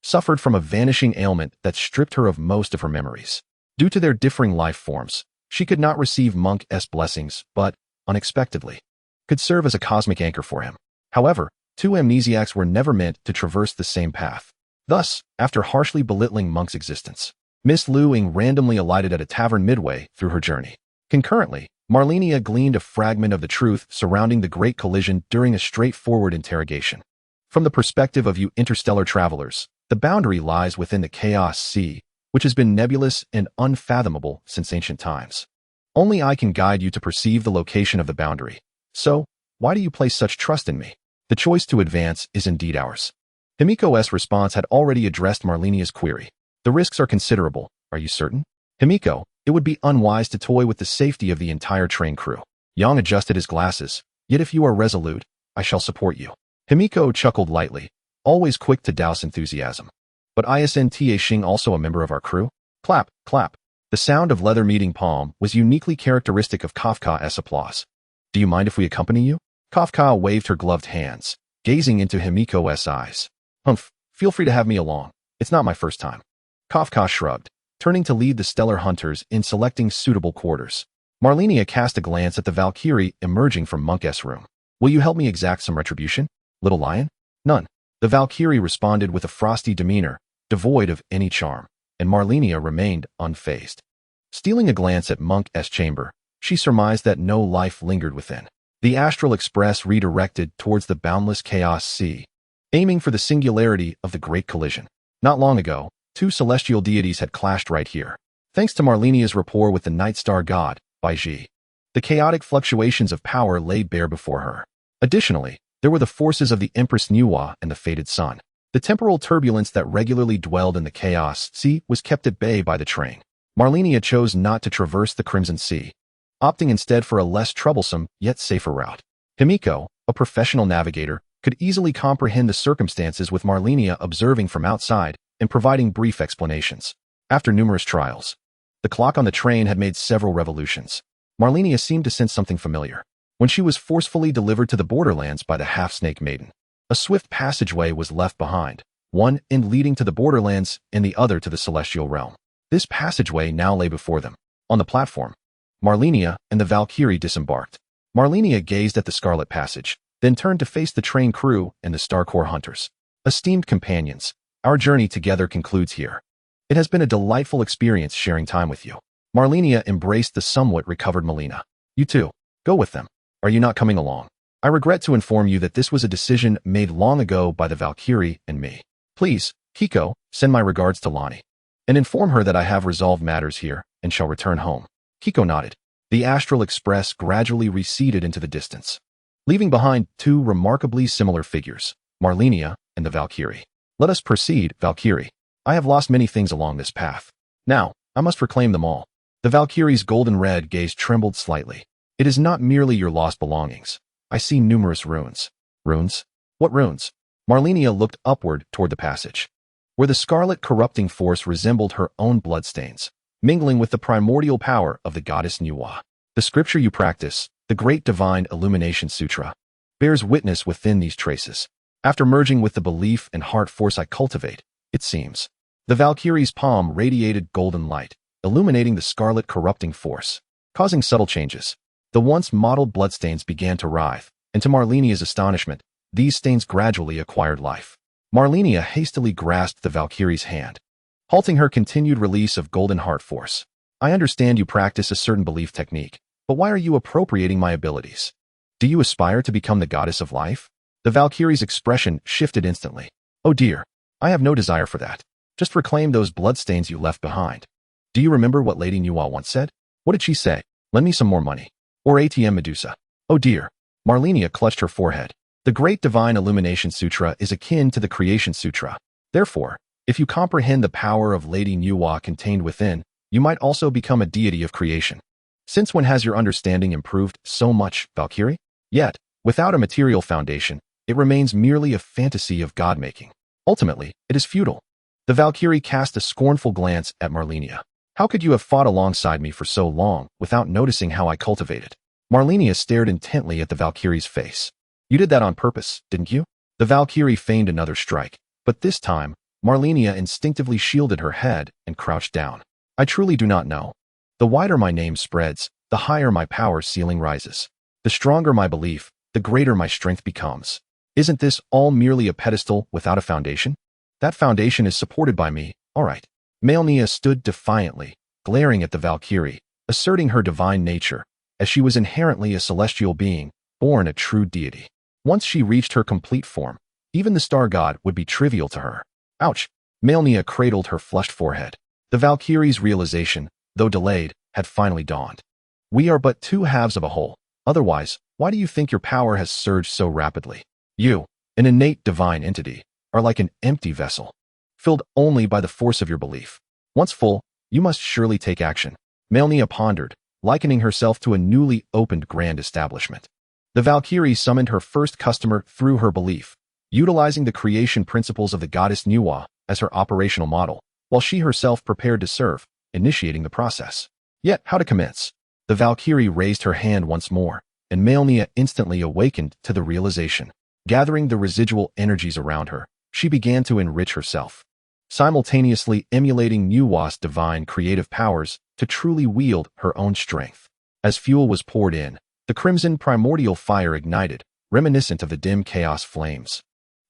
suffered from a vanishing ailment that stripped her of most of her memories. Due to their differing life forms, she could not receive Monk's blessings, but, unexpectedly, could serve as a cosmic anchor for him. However, two amnesiacs were never meant to traverse the same path. Thus, after harshly belittling Monk's existence, Miss Lu Ying randomly alighted at a tavern midway through her journey. Concurrently, Malenia gleaned a fragment of the truth surrounding the Great Collision during a straightforward interrogation. From the perspective of you interstellar travelers, the Boundary lies within the Chaos Sea, which has been nebulous and unfathomable since ancient times. Only I can guide you to perceive the location of the Boundary. So, why do you place such trust in me? The choice to advance is indeed ours. Himiko's response had already addressed Malenia's query. The risks are considerable, are you certain? Himiko, it would be unwise to toy with the safety of the entire train crew. Yang adjusted his glasses. Yet if you are resolute, I shall support you. Himiko chuckled lightly, always quick to douse enthusiasm. But isn't Xing also a member of our crew? Clap, clap. The sound of leather meeting palm was uniquely characteristic of Kafka's applause. Do you mind if we accompany you? Kafka waved her gloved hands, gazing into Himiko's eyes. Humph, feel free to have me along. It's not my first time. Kafka shrugged, turning to lead the stellar hunters in selecting suitable quarters. Malenia cast a glance at the Valkyrie emerging from Monk's room. Will you help me exact some retribution, little lion? None. The Valkyrie responded with a frosty demeanor, devoid of any charm, and Malenia remained unfazed. Stealing a glance at Monk's chamber, she surmised that no life lingered within. The Astral Express redirected towards the boundless Chaos Sea, aiming for the singularity of the Great Collision. Not long ago, two celestial deities had clashed right here. Thanks to Malenia's rapport with the Night Star God, Baiji, the chaotic fluctuations of power lay bare before her. Additionally, there were the forces of the Empress Nuwa and the fated Sun. The temporal turbulence that regularly dwelled in the Chaos Sea was kept at bay by the train. Malenia chose not to traverse the Crimson Sea, opting instead for a less troublesome yet safer route. Himiko, a professional navigator, could easily comprehend the circumstances with Malenia observing from outside and providing brief explanations. After numerous trials, the clock on the train had made several revolutions. Malenia seemed to sense something familiar. When she was forcefully delivered to the borderlands by the half-snake maiden, a swift passageway was left behind, one end leading to the borderlands and the other to the celestial realm. This passageway now lay before them. On the platform, Malenia and the Valkyrie disembarked. Malenia gazed at the Scarlet Passage, then turned to face the train crew and the Starcore hunters. Esteemed companions, our journey together concludes here. It has been a delightful experience sharing time with you. Malenia embraced the somewhat recovered Melina. You too. Go with them. Are you not coming along? I regret to inform you that this was a decision made long ago by the Valkyrie and me. Please, Kiko, send my regards to Lonnie, and inform her that I have resolved matters here and shall return home. Kiko nodded. The Astral Express gradually receded into the distance, leaving behind two remarkably similar figures, Malenia and the Valkyrie. Let us proceed, Valkyrie. I have lost many things along this path. Now, I must reclaim them all. The Valkyrie's golden red gaze trembled slightly. It is not merely your lost belongings. I see numerous runes. Runes? What runes? Malenia looked upward toward the passage, where the scarlet corrupting force resembled her own bloodstains, mingling with the primordial power of the goddess Nuwa. The scripture you practice, the Great Divine Illumination Sutra, bears witness within these traces. After merging with the belief and heart force I cultivate, it seems, the Valkyrie's palm radiated golden light, illuminating the scarlet corrupting force, causing subtle changes. The once mottled bloodstains began to writhe, and to Malenia's astonishment, these stains gradually acquired life. Malenia hastily grasped the Valkyrie's hand, halting her continued release of golden heart force. I understand you practice a certain belief technique, but why are you appropriating my abilities? Do you aspire to become the goddess of life? The Valkyrie's expression shifted instantly. Oh dear, I have no desire for that. Just reclaim those bloodstains you left behind. Do Do you remember what Lady Nuwa once said? What did she say? Lend me some more money. Or ATM Medusa. Oh dear. Malenia clutched her forehead. The Great Divine Illumination Sutra is akin to the Creation Sutra. Therefore, if you comprehend the power of Lady Nuwa contained within, you might also become a deity of creation. Since when has your understanding improved so much, Valkyrie? Yet, without a material foundation, it remains merely a fantasy of god-making. Ultimately, it is futile. The Valkyrie cast a scornful glance at Malenia. How could you have fought alongside me for so long without noticing how I cultivated? Malenia stared intently at the Valkyrie's face. You did that on purpose, didn't you? The Valkyrie feigned another strike, but this time, Malenia instinctively shielded her head and crouched down. I truly do not know. The wider my name spreads, the higher my power ceiling rises. The stronger my belief, the greater my strength becomes. Isn't this all merely a pedestal without a foundation? That foundation is supported by me, all right. Malenia stood defiantly, glaring at the Valkyrie, asserting her divine nature, as she was inherently a celestial being, born a true deity. Once she reached her complete form, even the star god would be trivial to her. Ouch! Malenia cradled her flushed forehead. The Valkyrie's realization, though delayed, had finally dawned. We are but two halves of a whole. Otherwise, why do you think your power has surged so rapidly? You, an innate divine entity, are like an empty vessel, filled only by the force of your belief. Once full, you must surely take action. Malenia pondered, likening herself to a newly opened grand establishment. The Valkyrie summoned her first customer through her belief, utilizing the creation principles of the goddess Nuwa as her operational model, while she herself prepared to serve, initiating the process. Yet, how to commence? The Valkyrie raised her hand once more, and Malenia instantly awakened to the realization. Gathering the residual energies around her, she began to enrich herself, simultaneously emulating Nuwa's divine creative powers to truly wield her own strength. As fuel was poured in, the crimson primordial fire ignited, reminiscent of the dim chaos flames,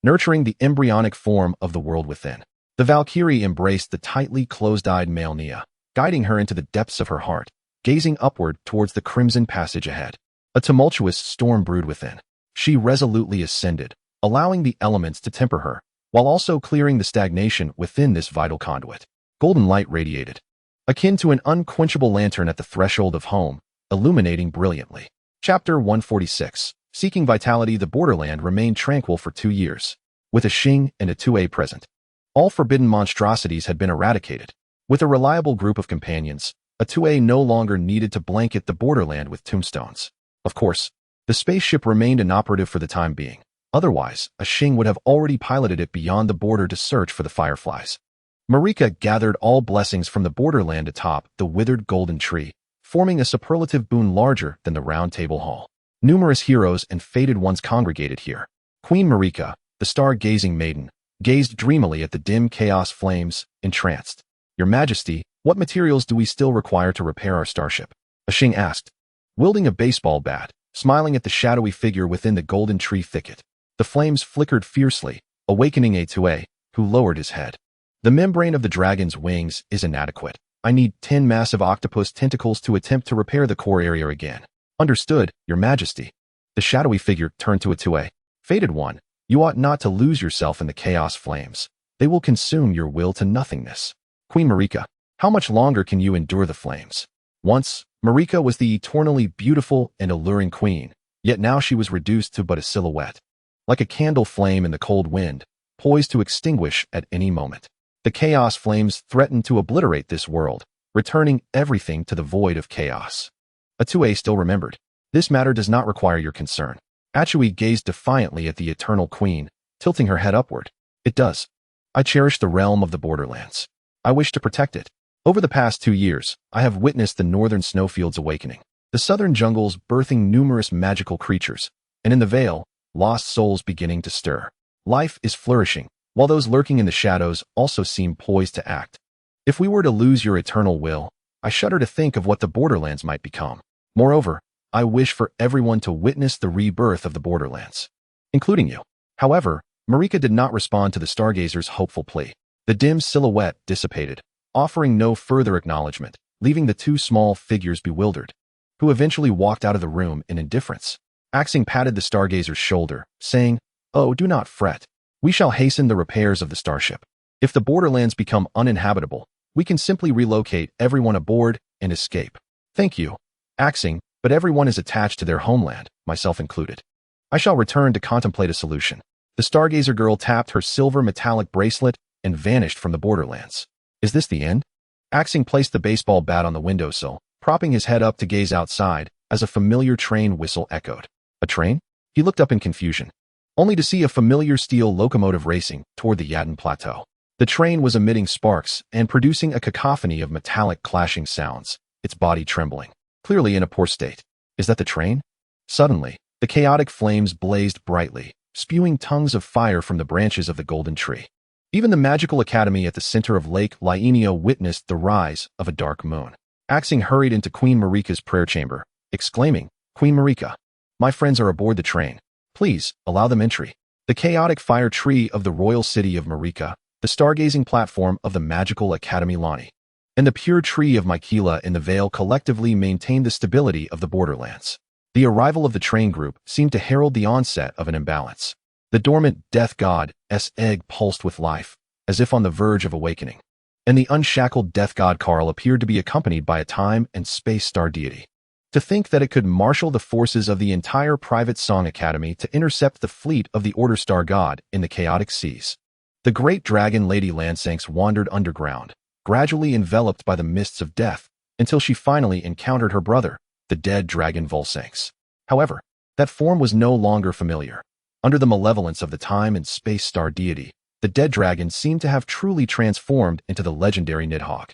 nurturing the embryonic form of the world within. The Valkyrie embraced the tightly closed-eyed Malenia, guiding her into the depths of her heart, gazing upward towards the crimson passage ahead. A tumultuous storm brewed within. She resolutely ascended, allowing the elements to temper her, while also clearing the stagnation within this vital conduit. Golden light radiated, akin to an unquenchable lantern at the threshold of home, illuminating brilliantly. Chapter 146. Seeking vitality. The borderland remained tranquil for 2 years, with a Xing and a 2A present. All forbidden monstrosities had been eradicated. With a reliable group of companions, a 2A no longer needed to blanket the borderland with tombstones. Of course, the spaceship remained inoperative for the time being. Otherwise, a Xing would have already piloted it beyond the border to search for the fireflies. Marika gathered all blessings from the borderland atop the withered golden tree, forming a superlative boon larger than the round table hall. Numerous heroes and fated ones congregated here. Queen Marika, the star-gazing maiden, gazed dreamily at the dim chaos flames, entranced. Your Majesty, what materials do we still require to repair our starship? A Xing asked, wielding a baseball bat, smiling at the shadowy figure within the golden tree thicket. The flames flickered fiercely, awakening A2A, who lowered his head. The membrane of the dragon's wings is inadequate. I need 10 massive octopus tentacles to attempt to repair the core area again. Understood, Your Majesty. The shadowy figure turned to A2A. Fated one, you ought not to lose yourself in the chaos flames. They will consume your will to nothingness. Queen Marika, how much longer can you endure the flames? Once, Marika was the eternally beautiful and alluring queen, yet now she was reduced to but a silhouette. Like a candle flame in the cold wind, poised to extinguish at any moment. The chaos flames threatened to obliterate this world, returning everything to the void of chaos. A2A still remembered. This matter does not require your concern. Achui gazed defiantly at the eternal queen, tilting her head upward. It does. I cherish the realm of the borderlands. I wish to protect it. Over the past 2 years, I have witnessed the northern snowfields awakening, the southern jungles birthing numerous magical creatures, and in the vale, lost souls beginning to stir. Life is flourishing, while those lurking in the shadows also seem poised to act. If we were to lose your eternal will, I shudder to think of what the borderlands might become. Moreover, I wish for everyone to witness the rebirth of the borderlands, including you. However, Marika did not respond to the stargazer's hopeful plea. The dim silhouette dissipated, offering no further acknowledgement, leaving the two small figures bewildered, who eventually walked out of the room in indifference. Axing patted the stargazer's shoulder, saying, "Oh, do not fret. We shall hasten the repairs of the starship. If the borderlands become uninhabitable, We can simply relocate everyone aboard and escape. Thank you, Axing, but everyone is attached to their homeland, myself included. I shall return to contemplate a solution. The Stargazer girl tapped her silver metallic bracelet and vanished from the borderlands. Is this the end? Axing placed the baseball bat on the windowsill, propping his head up to gaze outside as a familiar train whistle echoed. A train? He looked up in confusion, only to see a familiar steel locomotive racing toward the Yadin Plateau. The train was emitting sparks and producing a cacophony of metallic clashing sounds, its body trembling, clearly in a poor state. Is that the train? Suddenly, the chaotic flames blazed brightly, spewing tongues of fire from the branches of the golden tree. Even the magical academy at the center of Lake Lienia witnessed the rise of a dark moon. Axing hurried into Queen Marika's prayer chamber, exclaiming, "Queen Marika, my friends are aboard the train. Please, allow them entry." The chaotic fire tree of the royal city of Marika, the stargazing platform of the magical Academy Lani, and the pure tree of Miquella in the Vale collectively maintained the stability of the borderlands. The arrival of the train group seemed to herald the onset of an imbalance. The dormant death god's egg pulsed with life, as if on the verge of awakening, and the unshackled death god Karl appeared to be accompanied by a time and space star deity. To think that it could marshal the forces of the entire private song academy to intercept the fleet of the Order Star God in the chaotic seas. The great dragon Lady Lansanx wandered underground, gradually enveloped by the mists of death, until she finally encountered her brother, the dead dragon Volsanx. However, that form was no longer familiar. Under the malevolence of the time and space star deity, the dead dragon seemed to have truly transformed into the legendary Nidhogg,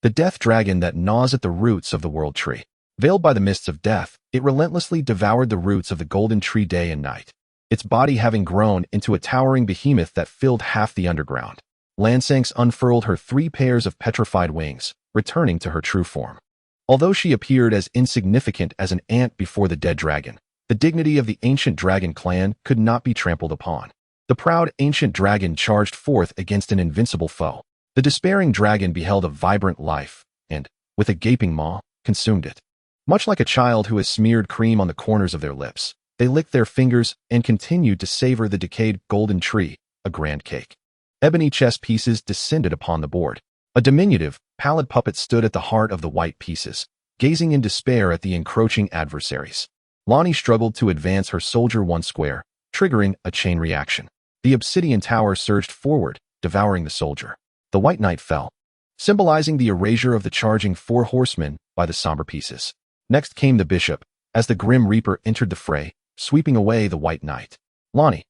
the death dragon that gnaws at the roots of the world tree. Veiled by the mists of death, it relentlessly devoured the roots of the golden tree day and night, its body having grown into a towering behemoth that filled half the underground. Lansanx unfurled her 3 pairs of petrified wings, returning to her true form. Although she appeared as insignificant as an ant before the dead dragon, the dignity of the ancient dragon clan could not be trampled upon. The proud ancient dragon charged forth against an invincible foe. The despairing dragon beheld a vibrant life and, with a gaping maw, consumed it. Much like a child who has smeared cream on the corners of their lips, they licked their fingers and continued to savor the decayed golden tree, a grand cake. Ebony chess pieces descended upon the board. A diminutive, pallid puppet stood at the heart of the white pieces, gazing in despair at the encroaching adversaries. Lani struggled to advance her soldier 1 square, triggering a chain reaction. The obsidian tower surged forward, devouring the soldier. The white knight fell, symbolizing the erasure of the charging 4 horsemen by the somber pieces. Next came the bishop, as the grim reaper entered the fray, sweeping away the white knight. Lani,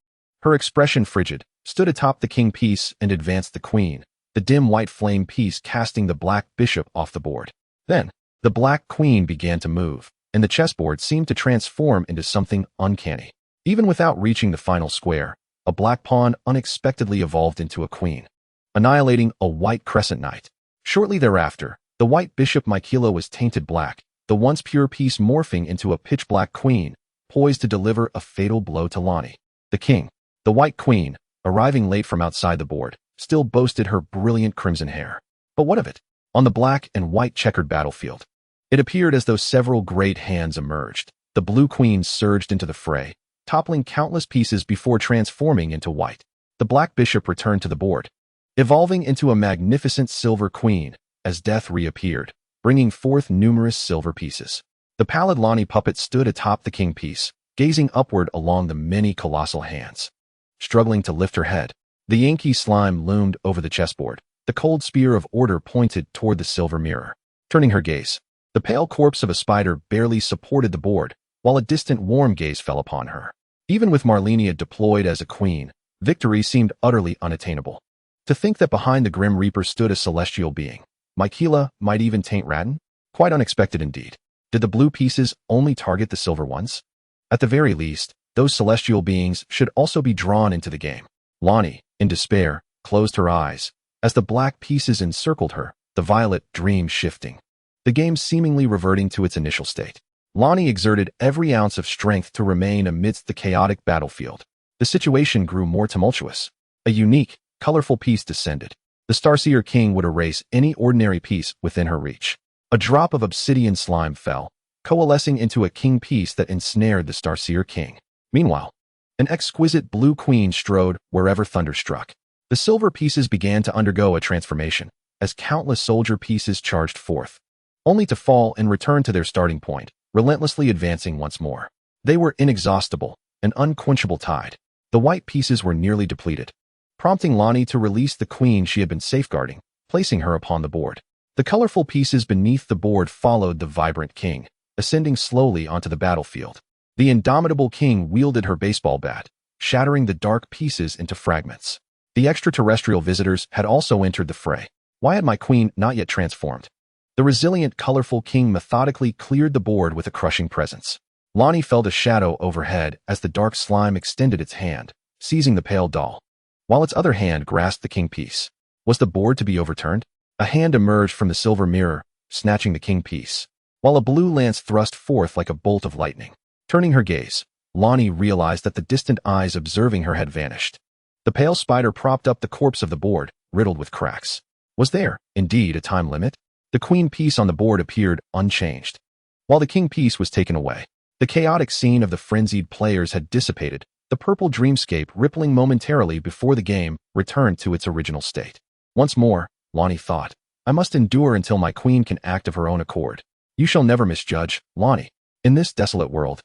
her expression frigid, stood atop the king piece and advanced the queen, the dim white flame piece casting the black bishop off the board. Then, the black queen began to move, and the chessboard seemed to transform into something uncanny. Even without reaching the final square, a black pawn unexpectedly evolved into a queen, annihilating a white crescent knight. Shortly thereafter, the white bishop Miquella was tainted black, the once pure piece morphing into a pitch-black queen, poised to deliver a fatal blow to Lani. The king, the white queen, arriving late from outside the board, still boasted her brilliant crimson hair. But what of it? On the black and white checkered battlefield, it appeared as though several great hands emerged. The blue queen surged into the fray, toppling countless pieces before transforming into white. The black bishop returned to the board, evolving into a magnificent silver queen, as death reappeared, bringing forth numerous silver pieces. The pallid Lani puppet stood atop the king piece, gazing upward along the many colossal hands. Struggling to lift her head, the Yankee slime loomed over the chessboard. The cold spear of order pointed toward the silver mirror. Turning her gaze, the pale corpse of a spider barely supported the board, while a distant warm gaze fell upon her. Even with Malenia deployed as a queen, victory seemed utterly unattainable. To think that behind the Grim Reaper stood a celestial being, Miquella might even taint Radahn? Quite unexpected indeed. Did the blue pieces only target the silver ones? At the very least, those celestial beings should also be drawn into the game. Lani, in despair, closed her eyes, as the black pieces encircled her, the violet dream shifting, the game seemingly reverting to its initial state. Lani exerted every ounce of strength to remain amidst the chaotic battlefield. The situation grew more tumultuous. A unique, colorful piece descended. The Starseer King would erase any ordinary piece within her reach. A drop of obsidian slime fell, coalescing into a king piece that ensnared the Starseer King. Meanwhile, an exquisite blue queen strode wherever thunder struck. The silver pieces began to undergo a transformation, as countless soldier pieces charged forth, only to fall and return to their starting point, relentlessly advancing once more. They were inexhaustible, an unquenchable tide. The white pieces were nearly depleted, prompting Lonnie to release the queen she had been safeguarding, placing her upon the board. The colorful pieces beneath the board followed the vibrant king, ascending slowly onto the battlefield. The indomitable king wielded her baseball bat, shattering the dark pieces into fragments. The extraterrestrial visitors had also entered the fray. Why had my queen not yet transformed? The resilient, colorful king methodically cleared the board with a crushing presence. Lonnie felt a shadow overhead as the dark slime extended its hand, seizing the pale doll, while its other hand grasped the king piece. Was the board to be overturned? A hand emerged from the silver mirror, snatching the king piece, while a blue lance thrust forth like a bolt of lightning. Turning her gaze, Lonnie realized that the distant eyes observing her had vanished. The pale spider propped up the corpse of the board, riddled with cracks. Was there, indeed, a time limit? The queen piece on the board appeared unchanged, while the king piece was taken away. The chaotic scene of the frenzied players had dissipated, the purple dreamscape rippling momentarily before the game returned to its original state. Once more, Lonnie thought, I must endure until my queen can act of her own accord. You shall never misjudge, Lonnie. In this desolate world.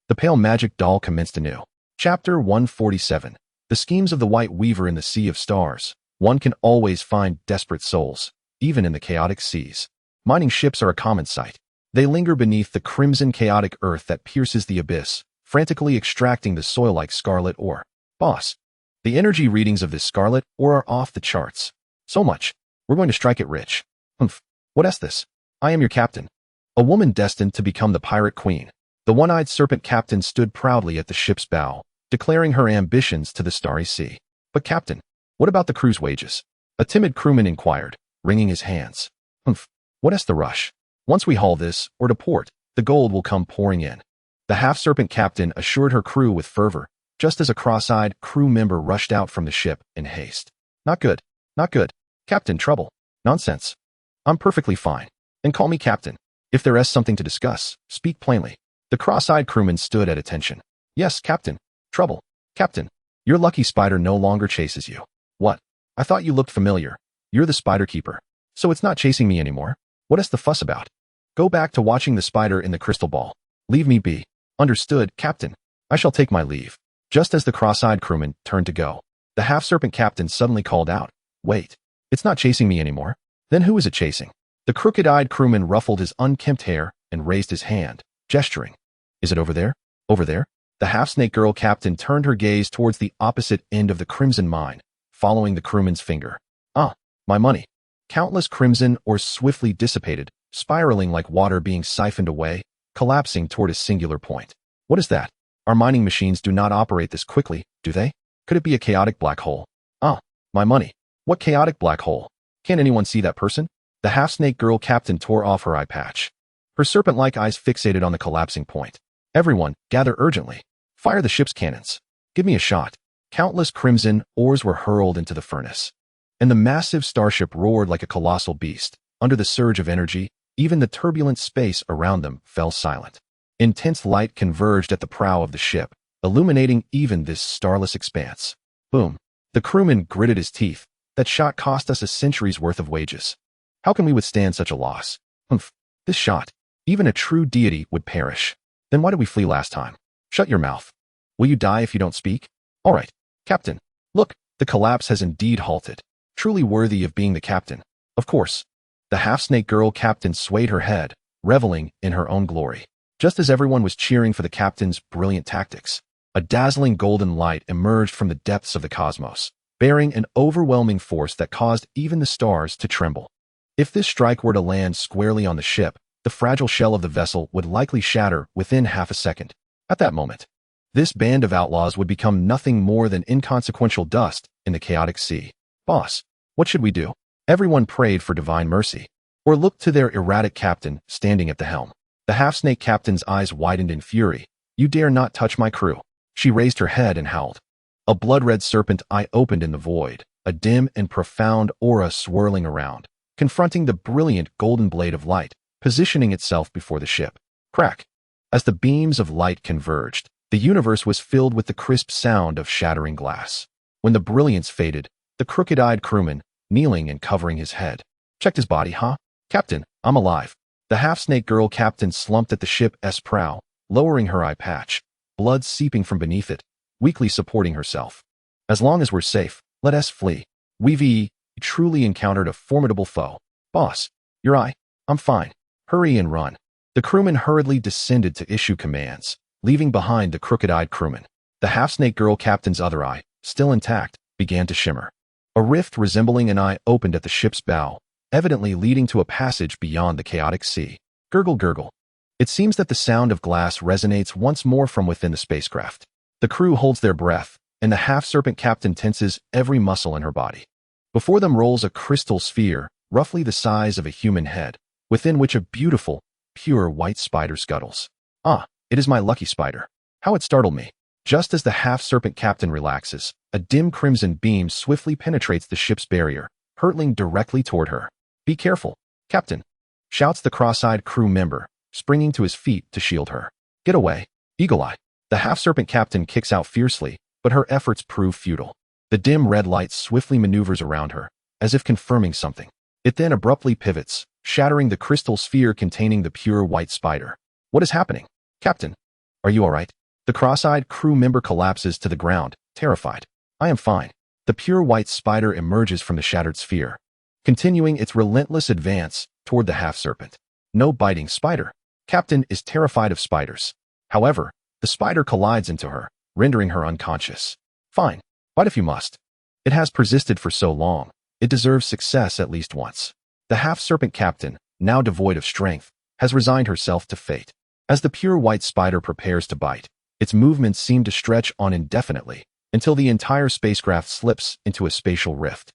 The pale magic doll commenced anew. Chapter 147. The schemes of the White Weaver in the Sea of Stars. One can always find desperate souls, even in the chaotic seas. Mining ships are a common sight. They linger beneath the crimson chaotic earth that pierces the abyss, frantically extracting the soil like scarlet ore. Boss, the energy readings of this scarlet ore are off the charts. So much. We're going to strike it rich. Humph. What is this? I am your captain. A woman destined to become the pirate queen. The one-eyed serpent captain stood proudly at the ship's bow, declaring her ambitions to the starry sea. But captain, what about the crew's wages? A timid crewman inquired, wringing his hands. Humph. What is the rush? Once we haul this, or to port, the gold will come pouring in. The half-serpent captain assured her crew with fervor, just as a cross-eyed crew member rushed out from the ship in haste. Not good. Not good. Captain, trouble. Nonsense. I'm perfectly fine. And call me captain. If there is something to discuss, speak plainly. The cross-eyed crewman stood at attention. Yes, captain. Trouble. Captain, your lucky spider no longer chases you. What? I thought you looked familiar. You're the spider keeper. So it's not chasing me anymore? What is the fuss about? Go back to watching the spider in the crystal ball. Leave me be. Understood, captain. I shall take my leave. Just as the cross-eyed crewman turned to go, the half-serpent captain suddenly called out, Wait. It's not chasing me anymore. Then who is it chasing? The crooked-eyed crewman ruffled his unkempt hair and raised his hand, gesturing. Is it over there? Over there? The half-snake girl captain turned her gaze towards the opposite end of the crimson mine, following the crewman's finger. Ah, my money. Countless crimson ores swiftly dissipated, spiraling like water being siphoned away, collapsing toward a singular point. What is that? Our mining machines do not operate this quickly, do they? Could it be a chaotic black hole? Ah, my money. What chaotic black hole? Can't anyone see that person? The half-snake girl captain tore off her eye patch, her serpent-like eyes fixated on the collapsing point. Everyone, gather urgently. Fire the ship's cannons. Give me a shot. Countless crimson ores were hurled into the furnace, and the massive starship roared like a colossal beast. Under the surge of energy, even the turbulent space around them fell silent. Intense light converged at the prow of the ship, illuminating even this starless expanse. Boom. The crewman gritted his teeth. That shot cost us a century's worth of wages. How can we withstand such a loss? Humph. This shot. Even a true deity would perish. Then why did we flee last time? Shut your mouth. Will you die if you don't speak? All right, captain. Look, the collapse has indeed halted. Truly worthy of being the captain. Of course. The half-snake girl captain swayed her head, reveling in her own glory. Just as everyone was cheering for the captain's brilliant tactics, a dazzling golden light emerged from the depths of the cosmos, bearing an overwhelming force that caused even the stars to tremble. If this strike were to land squarely on the ship, the fragile shell of the vessel would likely shatter within half a second. At that moment, this band of outlaws would become nothing more than inconsequential dust in the chaotic sea. Boss, what should we do? Everyone prayed for divine mercy, or looked to their erratic captain standing at the helm. The half-snake captain's eyes widened in fury. You dare not touch my crew. She raised her head and howled. A blood-red serpent eye opened in the void, a dim and profound aura swirling around, confronting the brilliant golden blade of light, positioning itself before the ship. Crack. As the beams of light converged, the universe was filled with the crisp sound of shattering glass. When the brilliance faded, the crooked-eyed crewman, kneeling and covering his head, Checked his body, huh? Captain, I'm alive. The half-snake girl captain slumped at the ship's prow, lowering her eye patch, blood seeping from beneath it, weakly supporting herself. As long as we're safe, let us flee. We've truly encountered a formidable foe. Boss, your eye? I'm fine. Hurry and run. The crewman hurriedly descended to issue commands, leaving behind the crooked-eyed crewman. The half-snake girl captain's other eye, still intact, began to shimmer. A rift resembling an eye opened at the ship's bow, evidently leading to a passage beyond the chaotic sea. Gurgle, gurgle. It seems that the sound of glass resonates once more from within the spacecraft. The crew holds their breath, and the half-serpent captain tenses every muscle in her body. Before them rolls a crystal sphere, roughly the size of a human head, within which a beautiful, pure white spider scuttles. Ah, it is my lucky spider. How it startled me. Just as the half-serpent captain relaxes, a dim crimson beam swiftly penetrates the ship's barrier, hurtling directly toward her. Be careful, Captain, shouts the cross-eyed crew member, springing to his feet to shield her. Get away, Eagle Eye. The half-serpent captain kicks out fiercely, but her efforts prove futile. The dim red light swiftly maneuvers around her, as if confirming something. It then abruptly pivots, shattering the crystal sphere containing the pure white spider. What is happening? Captain, are you all right? The cross-eyed crew member collapses to the ground, terrified. I am fine. The pure white spider emerges from the shattered sphere, continuing its relentless advance toward the half-serpent. No biting spider. Captain is terrified of spiders. However, the spider collides into her, rendering her unconscious. Fine. Bite if you must. It has persisted for so long. It deserves success at least once. The half-serpent captain, now devoid of strength, has resigned herself to fate. As the pure white spider prepares to bite, its movements seem to stretch on indefinitely, until the entire spacecraft slips into a spatial rift,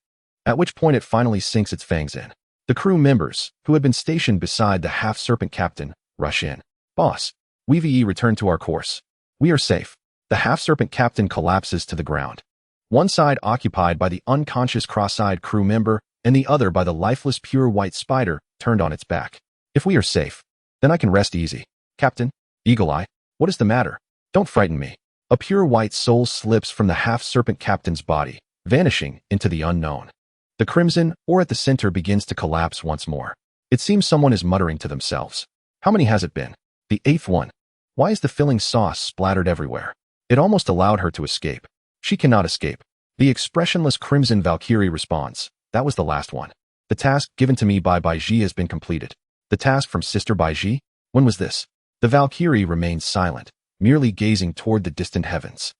at which point it finally sinks its fangs in. The crew members, who had been stationed beside the half-serpent captain, rush in. Boss, we've returned to our course. We are safe. The half-serpent captain collapses to the ground. One side occupied by the unconscious cross-eyed crew member, and the other by the lifeless pure white spider turned on its back. If we are safe, then I can rest easy. Captain, Eagle Eye, what is the matter? Don't frighten me. A pure white soul slips from the half-serpent captain's body, vanishing into the unknown. The crimson ore at the center begins to collapse once more. It seems someone is muttering to themselves. How many has it been? The 8th one. Why is the filling sauce splattered everywhere? It almost allowed her to escape. She cannot escape. The expressionless crimson Valkyrie responds. That was the last one. The task given to me by Baiji has been completed. The task from Sister Baiji? When was this? The Valkyrie remains silent, merely gazing toward the distant heavens.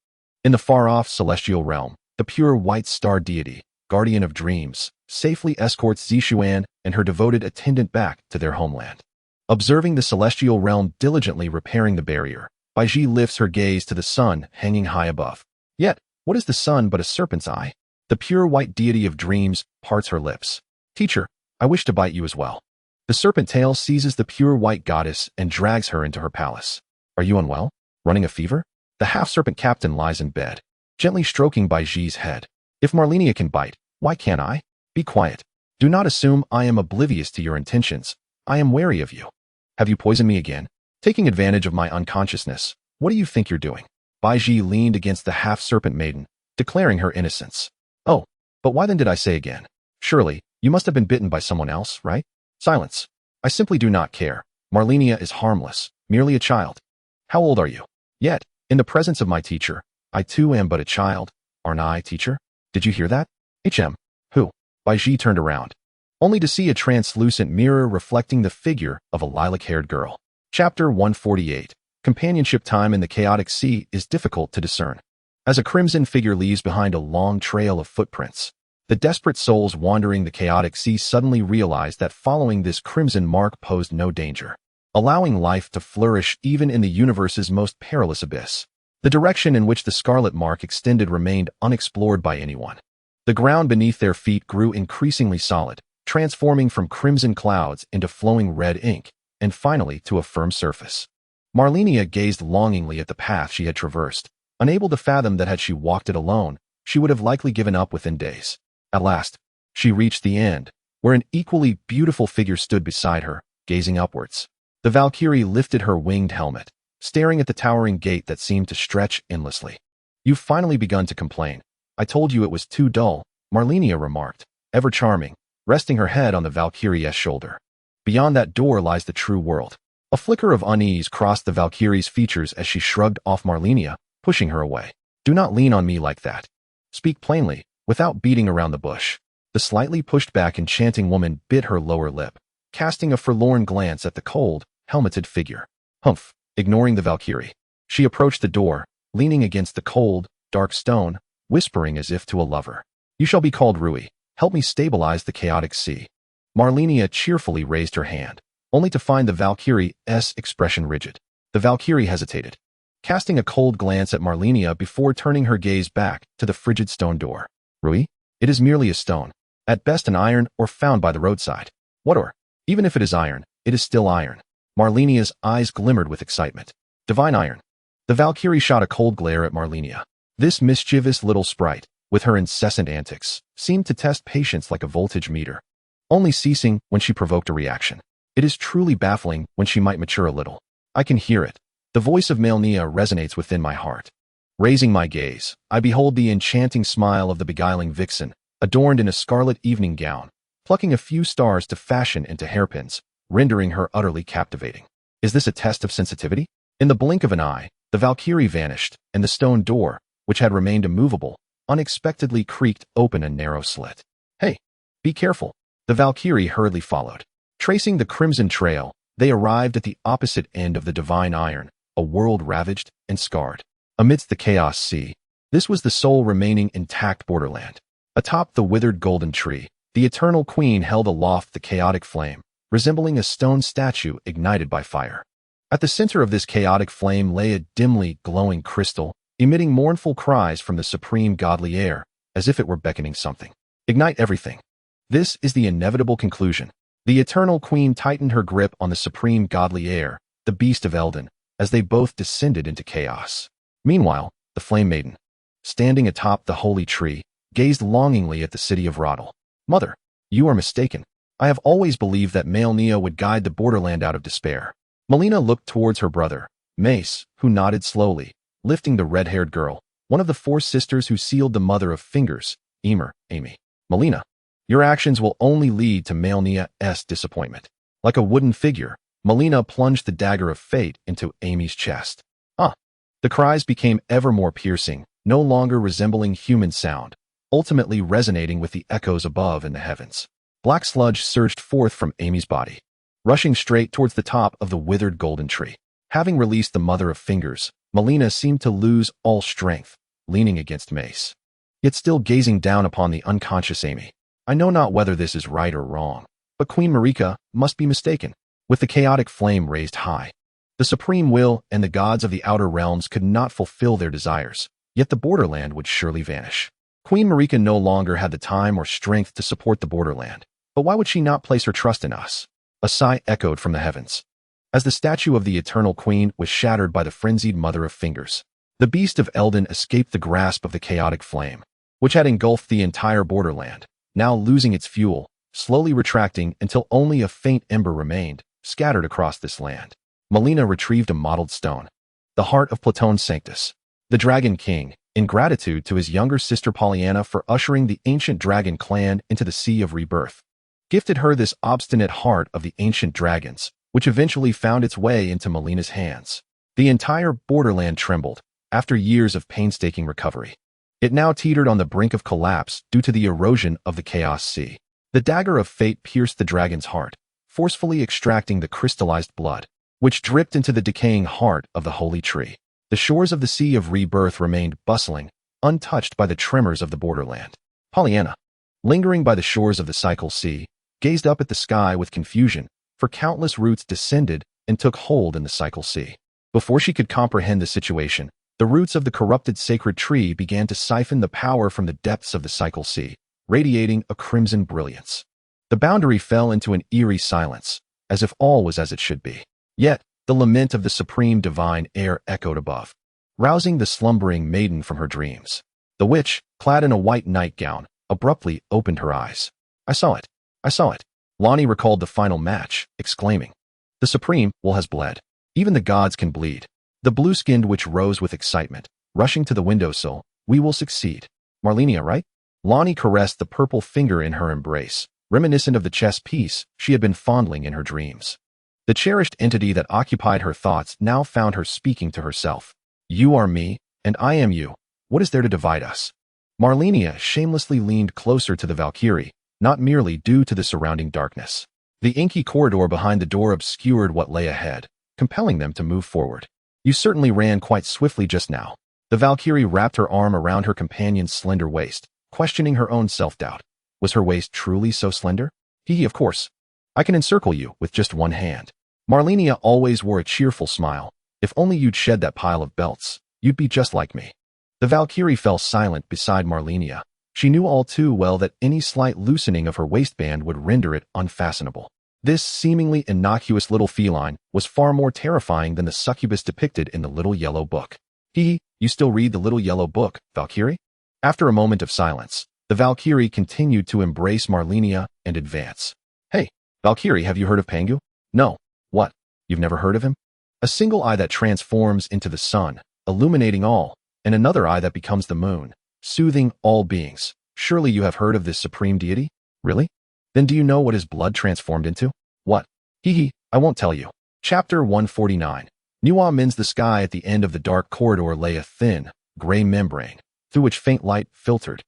In the far-off celestial realm, the pure white star deity, guardian of dreams, safely escorts Zishuan and her devoted attendant back to their homeland. Observing the celestial realm diligently repairing the barrier, Baiji lifts her gaze to the sun hanging high above. Yet, what is the sun but a serpent's eye? The pure white deity of dreams parts her lips. Teacher, I wish to bite you as well. The serpent tail seizes the pure white goddess and drags her into her palace. Are you unwell? Running a fever? The half-serpent captain lies in bed, gently stroking Baiji's head. If Malenia can bite, why can't I? Be quiet. Do not assume I am oblivious to your intentions. I am wary of you. Have you poisoned me again? Taking advantage of my unconsciousness, what do you think you're doing? Baiji leaned against the half-serpent maiden, declaring her innocence. Oh, but why then did I say again? Surely, you must have been bitten by someone else, right? Silence. I simply do not care. Malenia is harmless, merely a child. How old are you? Yet, in the presence of my teacher, I too am but a child. Aren't I, teacher? Did you hear that? Who? Baiji turned around, only to see a translucent mirror reflecting the figure of a lilac-haired girl. Chapter 148. Companionship time in the chaotic sea is difficult to discern. As a crimson figure leaves behind a long trail of footprints, the desperate souls wandering the chaotic sea suddenly realize that following this crimson mark posed no danger, allowing life to flourish even in the universe's most perilous abyss. The direction in which the scarlet mark extended remained unexplored by anyone. The ground beneath their feet grew increasingly solid, transforming from crimson clouds into flowing red ink, and finally to a firm surface. Malenia gazed longingly at the path she had traversed, unable to fathom that had she walked it alone, she would have likely given up within days. At last, she reached the end, where an equally beautiful figure stood beside her, gazing upwards. The Valkyrie lifted her winged helmet, staring at the towering gate that seemed to stretch endlessly. You've finally begun to complain. I told you it was too dull, Malenia remarked, ever charming, resting her head on the Valkyrie's shoulder. Beyond that door lies the true world. A flicker of unease crossed the Valkyrie's features as she shrugged off Malenia, pushing her away. Do not lean on me like that. Speak plainly, without beating around the bush. The slightly pushed back enchanting woman bit her lower lip, casting a forlorn glance at the cold, helmeted figure. Humph, ignoring the Valkyrie. She approached the door, leaning against the cold, dark stone, whispering as if to a lover. You shall be called Rui. Help me stabilize the chaotic sea. Malenia cheerfully raised her hand, only to find the Valkyrie's expression rigid. The Valkyrie hesitated, casting a cold glance at Malenia before turning her gaze back to the frigid stone door. Rui? It is merely a stone. At best an iron or found by the roadside. What or? Even if it is iron, it is still iron. Malenia's eyes glimmered with excitement. Divine iron. The Valkyrie shot a cold glare at Malenia. This mischievous little sprite, with her incessant antics, seemed to test patience like a voltage meter, only ceasing when she provoked a reaction. It is truly baffling when she might mature a little. I can hear it. The voice of Malenia resonates within my heart. Raising my gaze, I behold the enchanting smile of the beguiling vixen, adorned in a scarlet evening gown, plucking a few stars to fashion into hairpins, rendering her utterly captivating. Is this a test of sensitivity? In the blink of an eye, the Valkyrie vanished, and the stone door, which had remained immovable, unexpectedly creaked open a narrow slit. Hey, be careful. The Valkyrie hurriedly followed. Tracing the crimson trail, they arrived at the opposite end of the divine iron, a world ravaged and scarred. Amidst the chaos sea, this was the sole remaining intact borderland. Atop the withered golden tree, the eternal queen held aloft the chaotic flame, resembling a stone statue ignited by fire. At the center of this chaotic flame lay a dimly glowing crystal, emitting mournful cries from the supreme godly air, as if it were beckoning something. Ignite everything. This is the inevitable conclusion. The eternal queen tightened her grip on the supreme godly air, the beast of Elden, as they both descended into chaos. Meanwhile, the flame maiden, standing atop the holy tree, gazed longingly at the city of Radahn. Mother, you are mistaken. I have always believed that Malenia would guide the borderland out of despair. Malenia looked towards her brother, Mace, who nodded slowly, lifting the red-haired girl, one of the four sisters who sealed the mother of fingers, Amy. Malenia, your actions will only lead to Malenia's disappointment. Like a wooden figure, Malenia plunged the dagger of fate into Amy's chest. The cries became ever more piercing, no longer resembling human sound, ultimately resonating with the echoes above in the heavens. Black sludge surged forth from Amy's body, rushing straight towards the top of the withered golden tree. Having released the mother of fingers, Malenia seemed to lose all strength, leaning against Mace, yet still gazing down upon the unconscious Amy. I know not whether this is right or wrong, but Queen Marika must be mistaken. With the chaotic flame raised high, the supreme will and the gods of the outer realms could not fulfill their desires, yet the borderland would surely vanish. Queen Marika no longer had the time or strength to support the borderland, but why would she not place her trust in us? A sigh echoed from the heavens, as the statue of the eternal queen was shattered by the frenzied mother of fingers. The beast of Elden escaped the grasp of the chaotic flame, which had engulfed the entire borderland, now losing its fuel, slowly retracting until only a faint ember remained, scattered across this land. Malenia retrieved a mottled stone, the heart of Platon Sanctus, the Dragon King, in gratitude to his younger sister Pollyanna for ushering the ancient dragon clan into the Sea of Rebirth, gifted her this obstinate heart of the ancient dragons, which eventually found its way into Malenia's hands. The entire borderland trembled, after years of painstaking recovery. It now teetered on the brink of collapse due to the erosion of the Chaos Sea. The dagger of fate pierced the dragon's heart, forcefully extracting the crystallized blood, which dripped into the decaying heart of the holy tree. The shores of the Sea of Rebirth remained bustling, untouched by the tremors of the borderland. Pollyanna, lingering by the shores of the Cycle Sea, gazed up at the sky with confusion, for countless roots descended and took hold in the Cycle Sea. Before she could comprehend the situation, the roots of the corrupted sacred tree began to siphon the power from the depths of the Cycle Sea, radiating a crimson brilliance. The boundary fell into an eerie silence, as if all was as it should be. Yet, the lament of the supreme divine air echoed above, rousing the slumbering maiden from her dreams. The witch, clad in a white nightgown, abruptly opened her eyes. I saw it. I saw it. Lonnie recalled the final match, exclaiming, "The supreme will has bled. Even the gods can bleed." The blue-skinned witch rose with excitement, rushing to the windowsill. We will succeed. Malenia, right? Lonnie caressed the purple finger in her embrace, reminiscent of the chess piece she had been fondling in her dreams. The cherished entity that occupied her thoughts now found her speaking to herself. You are me, and I am you. What is there to divide us? Malenia shamelessly leaned closer to the Valkyrie, not merely due to the surrounding darkness. The inky corridor behind the door obscured what lay ahead, compelling them to move forward. You certainly ran quite swiftly just now. The Valkyrie wrapped her arm around her companion's slender waist, questioning her own self-doubt. Was her waist truly so slender? Of course. I can encircle you with just one hand. Malenia always wore a cheerful smile. If only you'd shed that pile of belts, you'd be just like me. The Valkyrie fell silent beside Malenia. She knew all too well that any slight loosening of her waistband would render it unfastenable. This seemingly innocuous little feline was far more terrifying than the succubus depicted in the Little Yellow Book. You still read the Little Yellow Book, Valkyrie? After a moment of silence, the Valkyrie continued to embrace Malenia and advance. Hey, Valkyrie, have you heard of Pangu? No. What? You've never heard of him? A single eye that transforms into the sun, illuminating all, and another eye that becomes the moon, soothing all beings. Surely you have heard of this supreme deity? Really? Then do you know what his blood transformed into? What? I won't tell you. Chapter 149. Amidst the sky at the end of the dark corridor lay a thin, gray membrane, through which faint light filtered,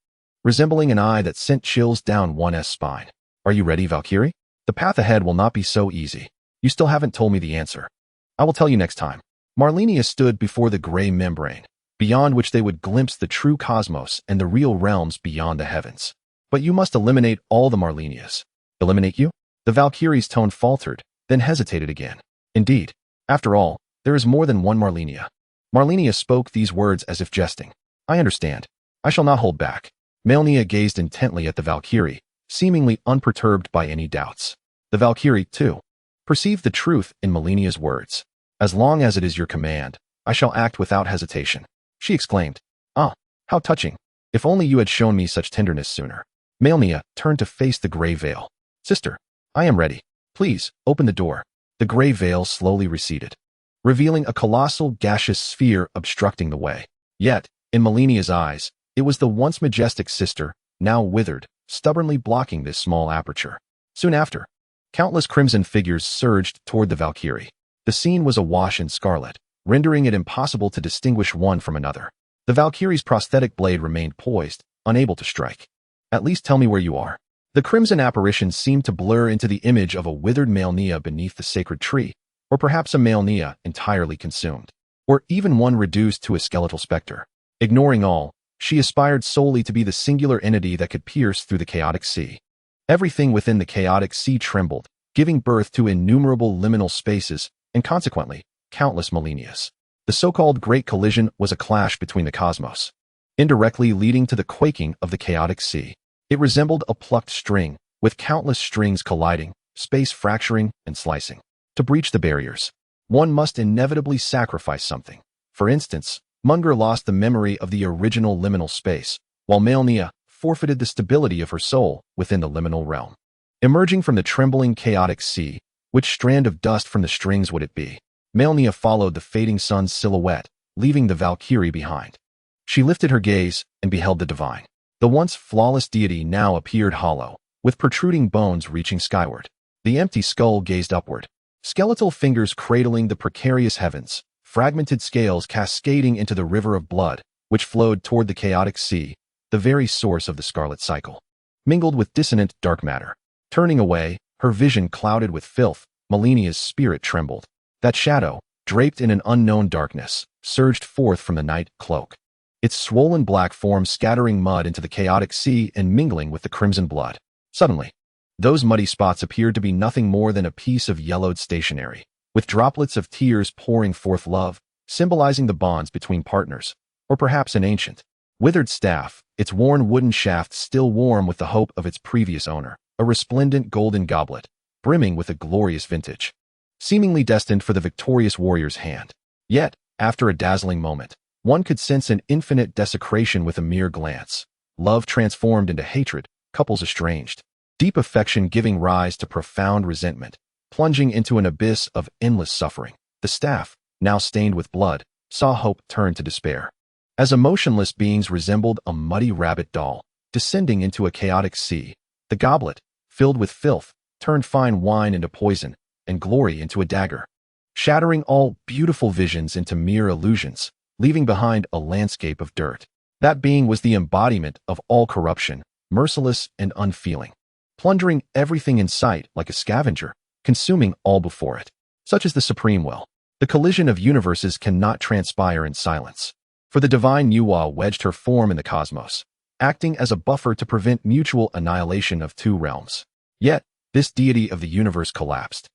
resembling an eye that sent chills down one's spine. Are you ready, Valkyrie? The path ahead will not be so easy. You still haven't told me the answer. I will tell you next time. Malenia stood before the gray membrane, beyond which they would glimpse the true cosmos and the real realms beyond the heavens. But you must eliminate all the Malenias. Eliminate you? The Valkyrie's tone faltered, then hesitated again. Indeed. After all, there is more than one Malenia. Malenia spoke these words as if jesting. I understand. I shall not hold back. Malenia gazed intently at the Valkyrie, seemingly unperturbed by any doubts. The Valkyrie, too, perceived the truth in Malenia's words. As long as it is your command, I shall act without hesitation. She exclaimed. Ah, how touching. If only you had shown me such tenderness sooner. Malenia turned to face the gray veil. Sister, I am ready. Please, open the door. The gray veil slowly receded, revealing a colossal gaseous sphere obstructing the way. Yet, in Malenia's eyes, it was the once majestic sister, now withered, stubbornly blocking this small aperture. Soon after, countless crimson figures surged toward the Valkyrie. The scene was awash in scarlet, rendering it impossible to distinguish one from another. The Valkyrie's prosthetic blade remained poised, unable to strike. At least tell me where you are. The crimson apparition seemed to blur into the image of a withered Malenia beneath the sacred tree, or perhaps a Malenia entirely consumed, or even one reduced to a skeletal specter. Ignoring all, she aspired solely to be the singular entity that could pierce through the chaotic sea. Everything within the chaotic sea trembled, giving birth to innumerable liminal spaces, and consequently, countless Malenias. The so-called Great Collision was a clash between the cosmos, indirectly leading to the quaking of the chaotic sea. It resembled a plucked string, with countless strings colliding, space fracturing and slicing. To breach the barriers, one must inevitably sacrifice something. For instance, Munger lost the memory of the original liminal space, while Malenia forfeited the stability of her soul within the liminal realm. Emerging from the trembling chaotic sea, which strand of dust from the strings would it be? Malenia followed the fading sun's silhouette, leaving the Valkyrie behind. She lifted her gaze and beheld the divine. The once flawless deity now appeared hollow, with protruding bones reaching skyward. The empty skull gazed upward, skeletal fingers cradling the precarious heavens, fragmented scales cascading into the river of blood, which flowed toward the chaotic sea, the very source of the scarlet cycle. Mingled with dissonant dark matter. Turning away, her vision clouded with filth, Malenia's spirit trembled. That shadow, draped in an unknown darkness, surged forth from the night cloak, its swollen black form scattering mud into the chaotic sea and mingling with the crimson blood. Suddenly, those muddy spots appeared to be nothing more than a piece of yellowed stationery, with droplets of tears pouring forth love, symbolizing the bonds between partners, or perhaps an ancient, withered staff, its worn wooden shaft still warm with the hope of its previous owner, a resplendent golden goblet, brimming with a glorious vintage, seemingly destined for the victorious warrior's hand. Yet, after a dazzling moment, one could sense an infinite desecration with a mere glance. Love transformed into hatred, couples estranged, deep affection giving rise to profound resentment, plunging into an abyss of endless suffering. The staff, now stained with blood, saw hope turn to despair. As emotionless beings resembled a muddy rabbit doll, descending into a chaotic sea, the goblet, filled with filth, turned fine wine into poison, and glory into a dagger, shattering all beautiful visions into mere illusions, leaving behind a landscape of dirt. That being was the embodiment of all corruption, merciless and unfeeling, plundering everything in sight like a scavenger, consuming all before it. Such is the supreme will. The collision of universes cannot transpire in silence, for the divine Nuwa wedged her form in the cosmos, acting as a buffer to prevent mutual annihilation of two realms. Yet, this deity of the universe collapsed.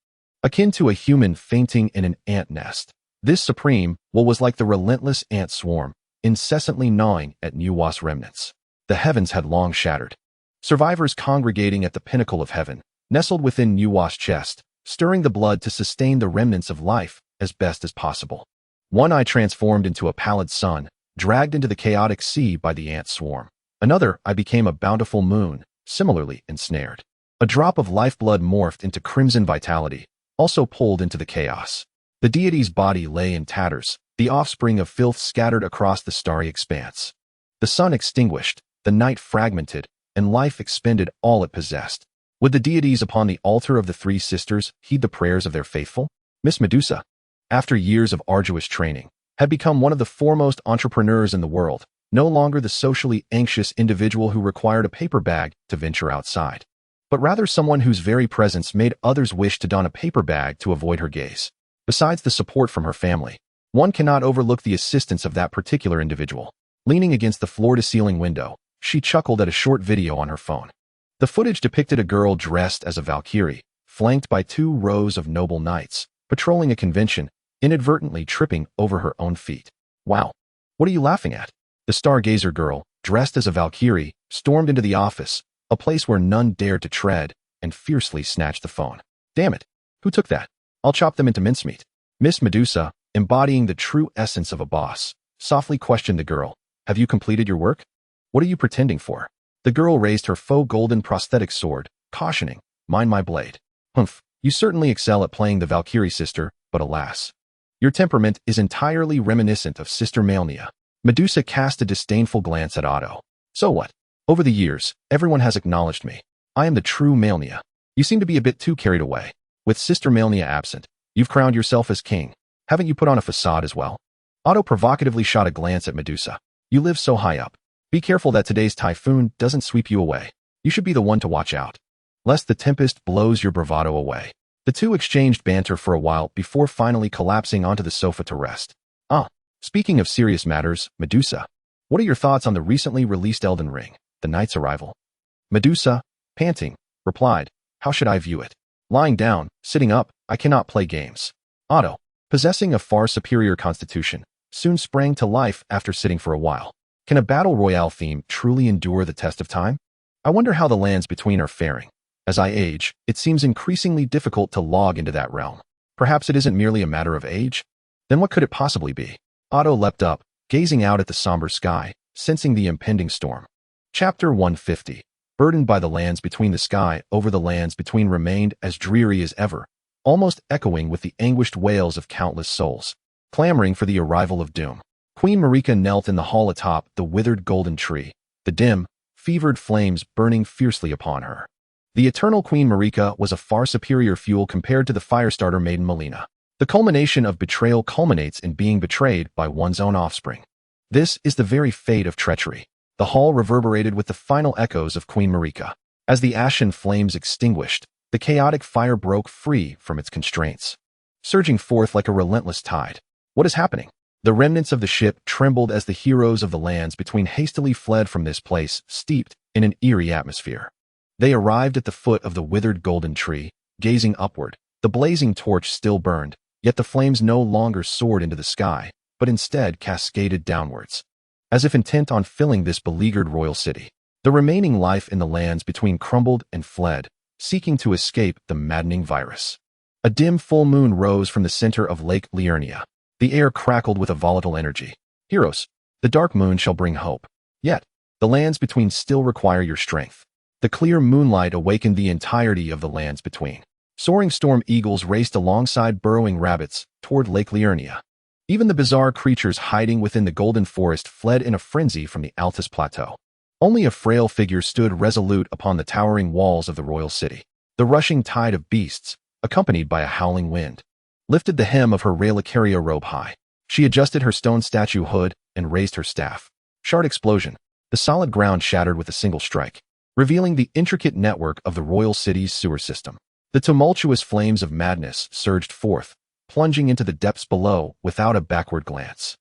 Akin to a human fainting in an ant nest, this supreme will was like the relentless ant swarm, incessantly gnawing at Nuwa's remnants. The heavens had long shattered. Survivors congregating at the pinnacle of heaven, nestled within Nuwa's chest, stirring the blood to sustain the remnants of life as best as possible. One eye transformed into a pallid sun, dragged into the chaotic sea by the ant swarm. Another eye became a bountiful moon, similarly ensnared. A drop of lifeblood morphed into crimson vitality, also pulled into the chaos. The deity's body lay in tatters, the offspring of filth scattered across the starry expanse. The sun extinguished, the night fragmented, and life expended all it possessed. Would the deities upon the altar of the three sisters heed the prayers of their faithful? Miss Medusa, after years of arduous training, had become one of the foremost entrepreneurs in the world, no longer the socially anxious individual who required a paper bag to venture outside, but rather someone whose very presence made others wish to don a paper bag to avoid her gaze. Besides the support from her family, one cannot overlook the assistance of that particular individual. Leaning against the floor-to-ceiling window, she chuckled at a short video on her phone. The footage depicted a girl dressed as a Valkyrie, flanked by 2 rows of noble knights, patrolling a convention, inadvertently tripping over her own feet. Wow. What are you laughing at? The stargazer girl, dressed as a Valkyrie, stormed into the office, a place where none dared to tread, and fiercely snatched the phone. Damn it. Who took that? I'll chop them into mincemeat. Miss Medusa, embodying the true essence of a boss, softly questioned the girl. Have you completed your work? What are you pretending for? The girl raised her faux golden prosthetic sword, cautioning, mind my blade. Humph, you certainly excel at playing the Valkyrie sister, but alas. Your temperament is entirely reminiscent of Sister Malenia. Medusa cast a disdainful glance at Otto. So what? Over the years, everyone has acknowledged me. I am the true Malenia. You seem to be a bit too carried away. With Sister Malenia absent, you've crowned yourself as king. Haven't you put on a facade as well? Otto provocatively shot a glance at Medusa. You live so high up. Be careful that today's typhoon doesn't sweep you away. You should be the one to watch out, lest the tempest blows your bravado away. The two exchanged banter for a while before finally collapsing onto the sofa to rest. Speaking of serious matters, Medusa, what are your thoughts on the recently released Elden Ring, The Knight's Arrival? Medusa, panting, replied, how should I view it? Lying down, sitting up, I cannot play games. Otto, possessing a far superior constitution, soon sprang to life after sitting for a while. Can a battle royale theme truly endure the test of time? I wonder how the lands between are faring. As I age, it seems increasingly difficult to log into that realm. Perhaps it isn't merely a matter of age? Then what could it possibly be? Otto leapt up, gazing out at the somber sky, sensing the impending storm. Chapter 150. Burdened by the lands between, the sky over the lands between remained as dreary as ever, almost echoing with the anguished wails of countless souls, clamoring for the arrival of doom. Queen Marika knelt in the hall atop the withered golden tree, the dim, fevered flames burning fiercely upon her. The eternal Queen Marika was a far superior fuel compared to the firestarter maiden Malenia. The culmination of betrayal culminates in being betrayed by one's own offspring. This is the very fate of treachery. The hall reverberated with the final echoes of Queen Marika. As the ashen flames extinguished, the chaotic fire broke free from its constraints, surging forth like a relentless tide. What is happening? The remnants of the ship trembled as the heroes of the lands between hastily fled from this place, steeped in an eerie atmosphere. They arrived at the foot of the withered golden tree, gazing upward. The blazing torch still burned, yet the flames no longer soared into the sky, but instead cascaded downwards, as if intent on filling this beleaguered royal city. The remaining life in the lands between crumbled and fled, seeking to escape the maddening virus. A dim full moon rose from the center of Lake Liurnia. The air crackled with a volatile energy. Heroes, the dark moon shall bring hope. Yet, the lands between still require your strength. The clear moonlight awakened the entirety of the lands between. Soaring storm eagles raced alongside burrowing rabbits toward Lake Liurnia. Even the bizarre creatures hiding within the golden forest fled in a frenzy from the Altus Plateau. Only a frail figure stood resolute upon the towering walls of the royal city. The rushing tide of beasts, accompanied by a howling wind, lifted the hem of her reliquaria robe high. She adjusted her stone statue hood and raised her staff. Shard explosion. The solid ground shattered with a single strike, revealing the intricate network of the royal city's sewer system. The tumultuous flames of madness surged forth, plunging into the depths below without a backward glance.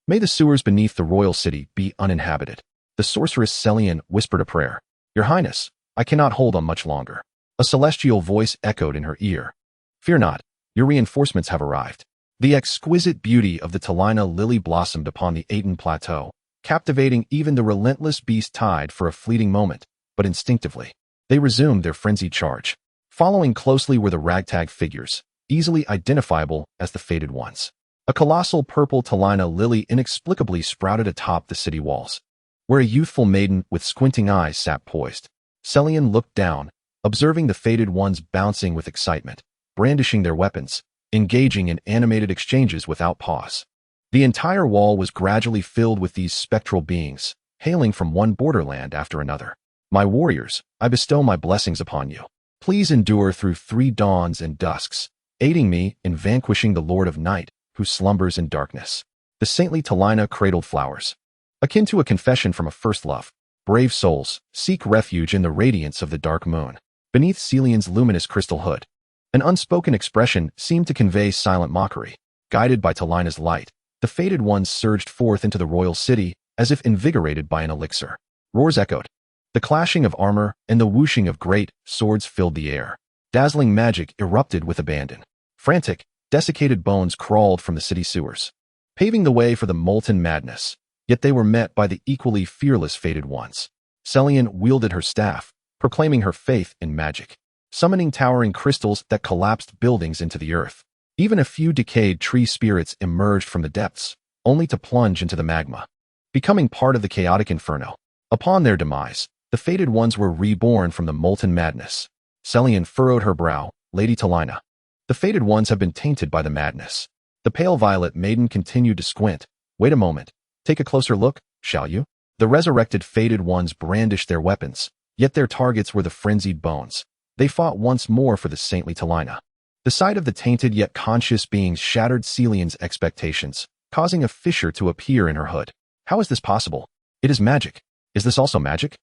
May the sewers beneath the royal city be uninhabited. The sorceress Celian whispered a prayer. Your Highness, I cannot hold on much longer. A celestial voice echoed in her ear. Fear not, your reinforcements have arrived. The exquisite beauty of the Talina lily blossomed upon the Aten plateau, captivating even the relentless beast tide for a fleeting moment, but instinctively, they resumed their frenzied charge. Following closely were the ragtag figures, easily identifiable as the Fated Ones. A colossal purple Talina lily inexplicably sprouted atop the city walls, where a youthful maiden with squinting eyes sat poised. Celian looked down, observing the Fated Ones bouncing with excitement, brandishing their weapons, engaging in animated exchanges without pause. The entire wall was gradually filled with these spectral beings, hailing from one borderland after another. My warriors, I bestow my blessings upon you. Please endure through 3 dawns and dusks, aiding me in vanquishing the Lord of Night, who slumbers in darkness. The saintly Talina cradled flowers. Akin to a confession from a first love, brave souls seek refuge in the radiance of the dark moon. Beneath Celian's luminous crystal hood, an unspoken expression seemed to convey silent mockery. Guided by Talina's light, the Fated Ones surged forth into the royal city as if invigorated by an elixir. Roars echoed. The clashing of armor and the whooshing of great swords filled the air. Dazzling magic erupted with abandon. Frantic, desiccated bones crawled from the city sewers, paving the way for the molten madness. Yet they were met by the equally fearless Fated Ones. Celian wielded her staff, proclaiming her faith in magic, summoning towering crystals that collapsed buildings into the earth. Even a few decayed tree spirits emerged from the depths, only to plunge into the magma, becoming part of the chaotic inferno. Upon their demise, the Fated Ones were reborn from the molten madness. Celian furrowed her brow. Lady Talina, the Fated Ones have been tainted by the madness. The pale violet maiden continued to squint. Wait a moment. Take a closer look, shall you? The resurrected Fated Ones brandished their weapons, yet their targets were the frenzied bones. They fought once more for the saintly Talina. The sight of the tainted yet conscious beings shattered Celian's expectations, causing a fissure to appear in her hood. How is this possible? It is magic. Is this also magic?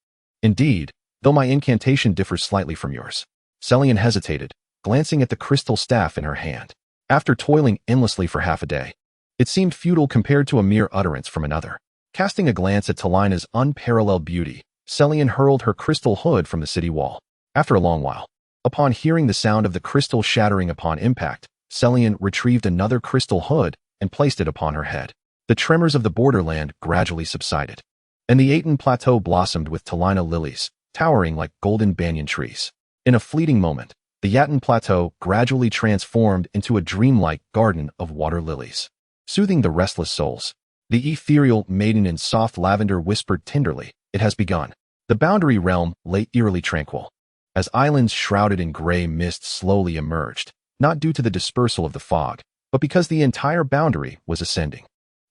Indeed, though my incantation differs slightly from yours. Celian hesitated, glancing at the crystal staff in her hand. After toiling endlessly for half a day, it seemed futile compared to a mere utterance from another. Casting a glance at Talina's unparalleled beauty, Celian hurled her crystal hood from the city wall. After a long while, upon hearing the sound of the crystal shattering upon impact, Celian retrieved another crystal hood and placed it upon her head. The tremors of the borderland gradually subsided, and the Aten plateau blossomed with Talina lilies, towering like golden banyan trees. In a fleeting moment, the Aten plateau gradually transformed into a dreamlike garden of water lilies. Soothing the restless souls, the ethereal maiden in soft lavender whispered tenderly, "It has begun." The boundary realm lay eerily tranquil, as islands shrouded in gray mist slowly emerged, not due to the dispersal of the fog, but because the entire boundary was ascending.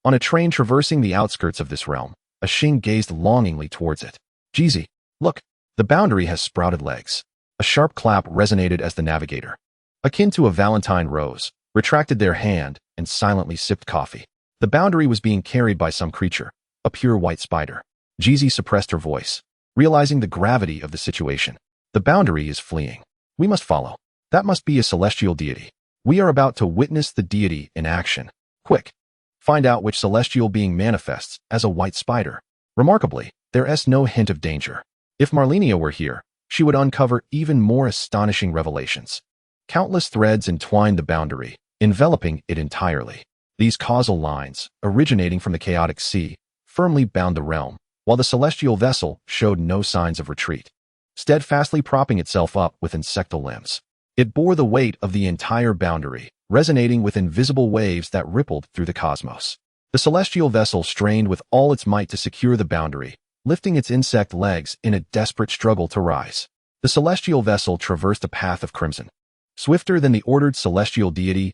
On a train traversing the outskirts of this realm, a Shing gazed longingly towards it. "Jeezy, look, the boundary has sprouted legs." A sharp clap resonated as the navigator, akin to a Valentine rose, retracted their hand and silently sipped coffee. The boundary was being carried by some creature, a pure white spider. Jeezy suppressed her voice, realizing the gravity of the situation. The boundary is fleeing. We must follow. That must be a celestial deity. We are about to witness the deity in action. Quick, find out which celestial being manifests as a white spider. Remarkably, there is no hint of danger. If Malenia were here, she would uncover even more astonishing revelations. Countless threads entwined the boundary, enveloping it entirely. These causal lines, originating from the chaotic sea, firmly bound the realm, while the celestial vessel showed no signs of retreat, steadfastly propping itself up with insectal limbs. It bore the weight of the entire boundary, resonating with invisible waves that rippled through the cosmos. The celestial vessel strained with all its might to secure the boundary, lifting its insect legs in a desperate struggle to rise. The celestial vessel traversed a path of crimson, swifter than the ordered celestial deity's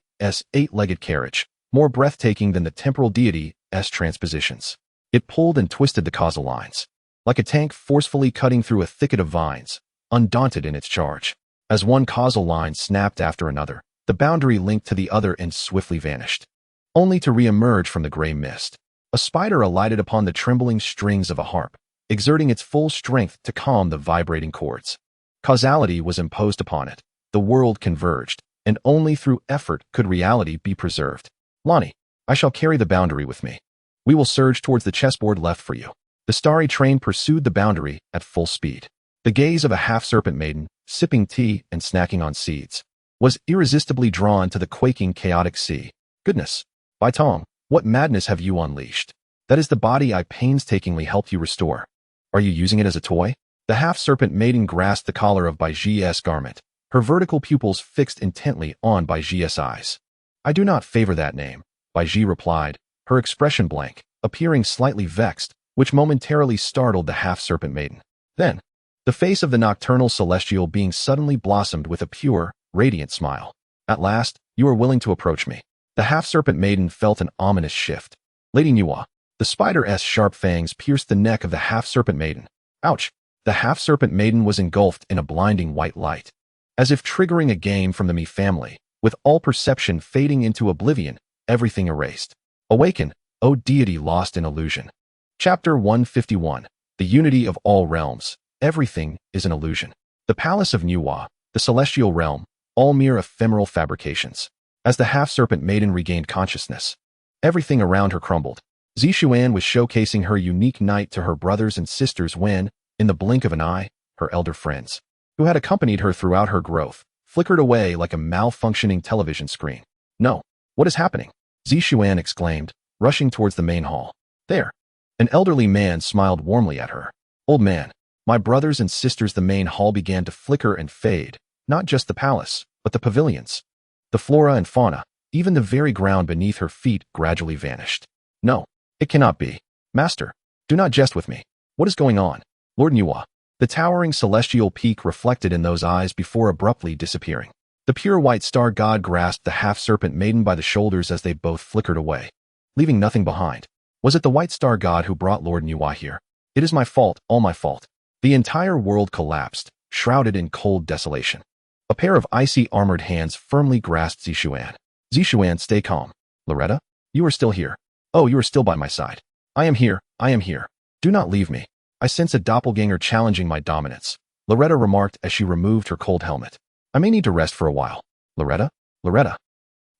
eight-legged carriage, more breathtaking than the temporal deity's transpositions. It pulled and twisted the causal lines, like a tank forcefully cutting through a thicket of vines, undaunted in its charge. As one causal line snapped after another, the boundary linked to the other and swiftly vanished, only to re-emerge from the gray mist. A spider alighted upon the trembling strings of a harp, exerting its full strength to calm the vibrating chords. Causality was imposed upon it. The world converged, and only through effort could reality be preserved. Lonnie, I shall carry the boundary with me. We will surge towards the chessboard left for you. The starry train pursued the boundary at full speed. The gaze of a half-serpent maiden, sipping tea and snacking on seeds, was irresistibly drawn to the quaking chaotic sea. Goodness, by Tom, what madness have you unleashed? That is the body I painstakingly helped you restore. Are you using it as a toy? The half-serpent maiden grasped the collar of Baiji's garment, her vertical pupils fixed intently on Baiji's eyes. I do not favor that name, Baiji replied, her expression blank, appearing slightly vexed, which momentarily startled the half-serpent maiden. Then, the face of the nocturnal celestial being suddenly blossomed with a pure, radiant smile. At last, you are willing to approach me. The half-serpent maiden felt an ominous shift. Lady Nuwa, the spider's sharp fangs pierced the neck of the half-serpent maiden. Ouch! The half-serpent maiden was engulfed in a blinding white light. As if triggering a game from the Me family, with all perception fading into oblivion, everything erased. Awaken, O deity lost in illusion. Chapter 151. The Unity of All Realms. Everything is an illusion. The Palace of Nuwa, the celestial realm, all mere ephemeral fabrications. As the half-serpent maiden regained consciousness, everything around her crumbled. Zixuan was showcasing her unique night to her brothers and sisters when, in the blink of an eye, her elder friends, who had accompanied her throughout her growth, flickered away like a malfunctioning television screen. No, what is happening? Zixuan exclaimed, rushing towards the main hall. There. An elderly man smiled warmly at her. Old man, my brothers and sisters. The main hall began to flicker and fade, not just the palace, but the pavilions. The flora and fauna, even the very ground beneath her feet, gradually vanished. No, it cannot be. Master, do not jest with me. What is going on? Lord Nuwa, the towering celestial peak reflected in those eyes before abruptly disappearing. The pure white star god grasped the half-serpent maiden by the shoulders as they both flickered away, leaving nothing behind. Was it the white star god who brought Lord Nuwa here? It is my fault, all my fault. The entire world collapsed, shrouded in cold desolation. A pair of icy armored hands firmly grasped Zixuan. Zixuan, stay calm. Loretta, you are still here. Oh, you are still by my side. I am here, I am here. Do not leave me. I sense a doppelganger challenging my dominance, Loretta remarked as she removed her cold helmet. I may need to rest for a while. Loretta? Loretta?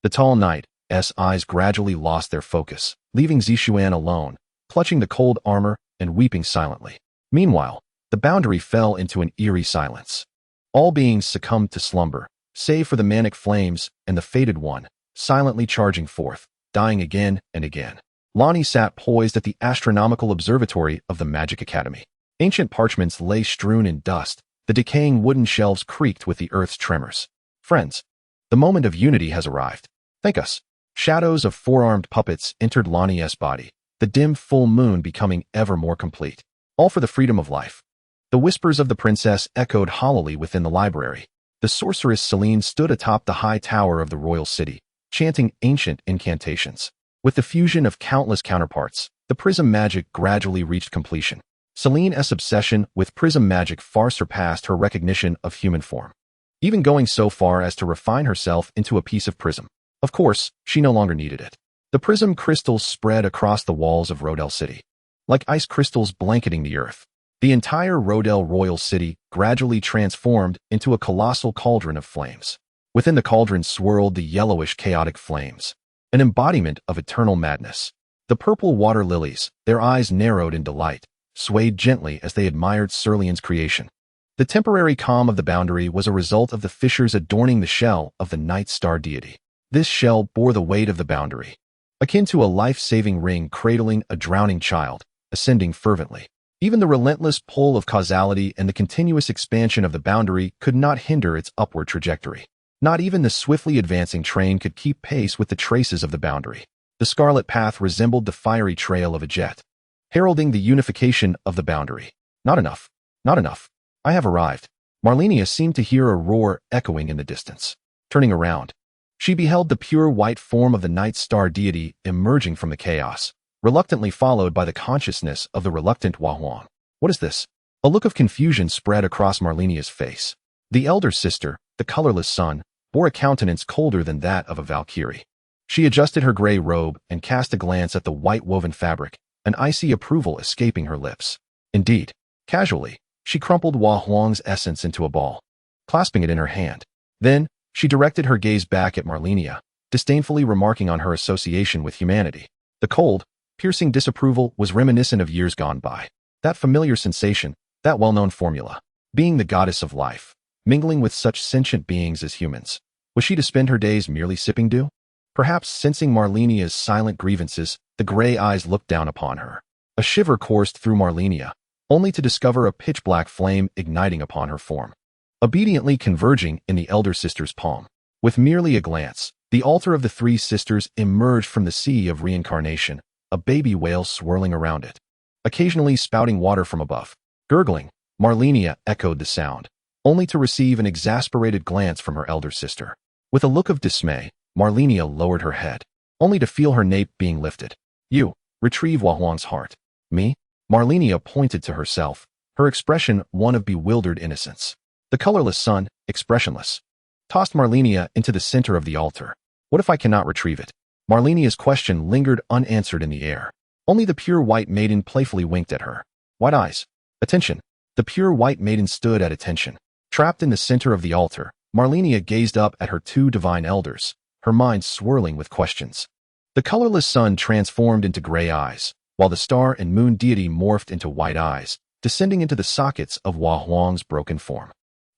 The tall knight's eyes gradually lost their focus, leaving Zixuan alone, clutching the cold armor and weeping silently. Meanwhile, the boundary fell into an eerie silence. All beings succumbed to slumber, save for the manic flames and the fated one, silently charging forth, dying again and again. Lonnie sat poised at the astronomical observatory of the Magic Academy. Ancient parchments lay strewn in dust. The decaying wooden shelves creaked with the earth's tremors. Friends, the moment of unity has arrived. Thank us. Shadows of four-armed puppets entered Lonnie's body, the dim full moon becoming ever more complete. All for the freedom of life. The whispers of the princess echoed hollowly within the library. The sorceress Celine stood atop the high tower of the royal city, chanting ancient incantations. With the fusion of countless counterparts, the prism magic gradually reached completion. Celine's obsession with prism magic far surpassed her recognition of human form, even going so far as to refine herself into a piece of prism. Of course, she no longer needed it. The prism crystals spread across the walls of Rodel City, like ice crystals blanketing the earth. The entire Rodel royal city gradually transformed into a colossal cauldron of flames. Within the cauldron swirled the yellowish chaotic flames, an embodiment of eternal madness. The purple water lilies, their eyes narrowed in delight, swayed gently as they admired Cerulean's creation. The temporary calm of the boundary was a result of the fissures adorning the shell of the night star deity. This shell bore the weight of the boundary, akin to a life-saving ring cradling a drowning child, ascending fervently. Even the relentless pull of causality and the continuous expansion of the boundary could not hinder its upward trajectory. Not even the swiftly advancing train could keep pace with the traces of the boundary. The scarlet path resembled the fiery trail of a jet, heralding the unification of the boundary. Not enough. Not enough. I have arrived. Malenia seemed to hear a roar echoing in the distance. Turning around, she beheld the pure white form of the night star deity emerging from the chaos, reluctantly followed by the consciousness of the reluctant Wahuang. What is this? A look of confusion spread across Malenia's face. The elder sister, the colorless sun, bore a countenance colder than that of a Valkyrie. She adjusted her gray robe and cast a glance at the white-woven fabric, an icy approval escaping her lips. Indeed, casually, she crumpled Hua Huang's essence into a ball, clasping it in her hand. Then, she directed her gaze back at Malenia, disdainfully remarking on her association with humanity. The cold, piercing disapproval was reminiscent of years gone by. That familiar sensation, that well-known formula, being the goddess of life, mingling with such sentient beings as humans. Was she to spend her days merely sipping dew? Perhaps sensing Malenia's silent grievances, the gray eyes looked down upon her. A shiver coursed through Malenia, only to discover a pitch-black flame igniting upon her form, obediently converging in the elder sister's palm. With merely a glance, the altar of the three sisters emerged from the sea of reincarnation, a baby whale swirling around it, occasionally spouting water from above. Gurgling, Malenia echoed the sound, only to receive an exasperated glance from her elder sister. With a look of dismay, Malenia lowered her head, only to feel her nape being lifted. You, retrieve Hua Huang's heart. Me? Malenia pointed to herself, her expression one of bewildered innocence. The colorless sun, expressionless, tossed Malenia into the center of the altar. What if I cannot retrieve it? Malenia's question lingered unanswered in the air. Only the pure white maiden playfully winked at her. White eyes. Attention. The pure white maiden stood at attention. Trapped in the center of the altar, Malenia gazed up at her two divine elders, her mind swirling with questions. The colorless sun transformed into gray eyes, while the star and moon deity morphed into white eyes, descending into the sockets of Hua Huang's broken form.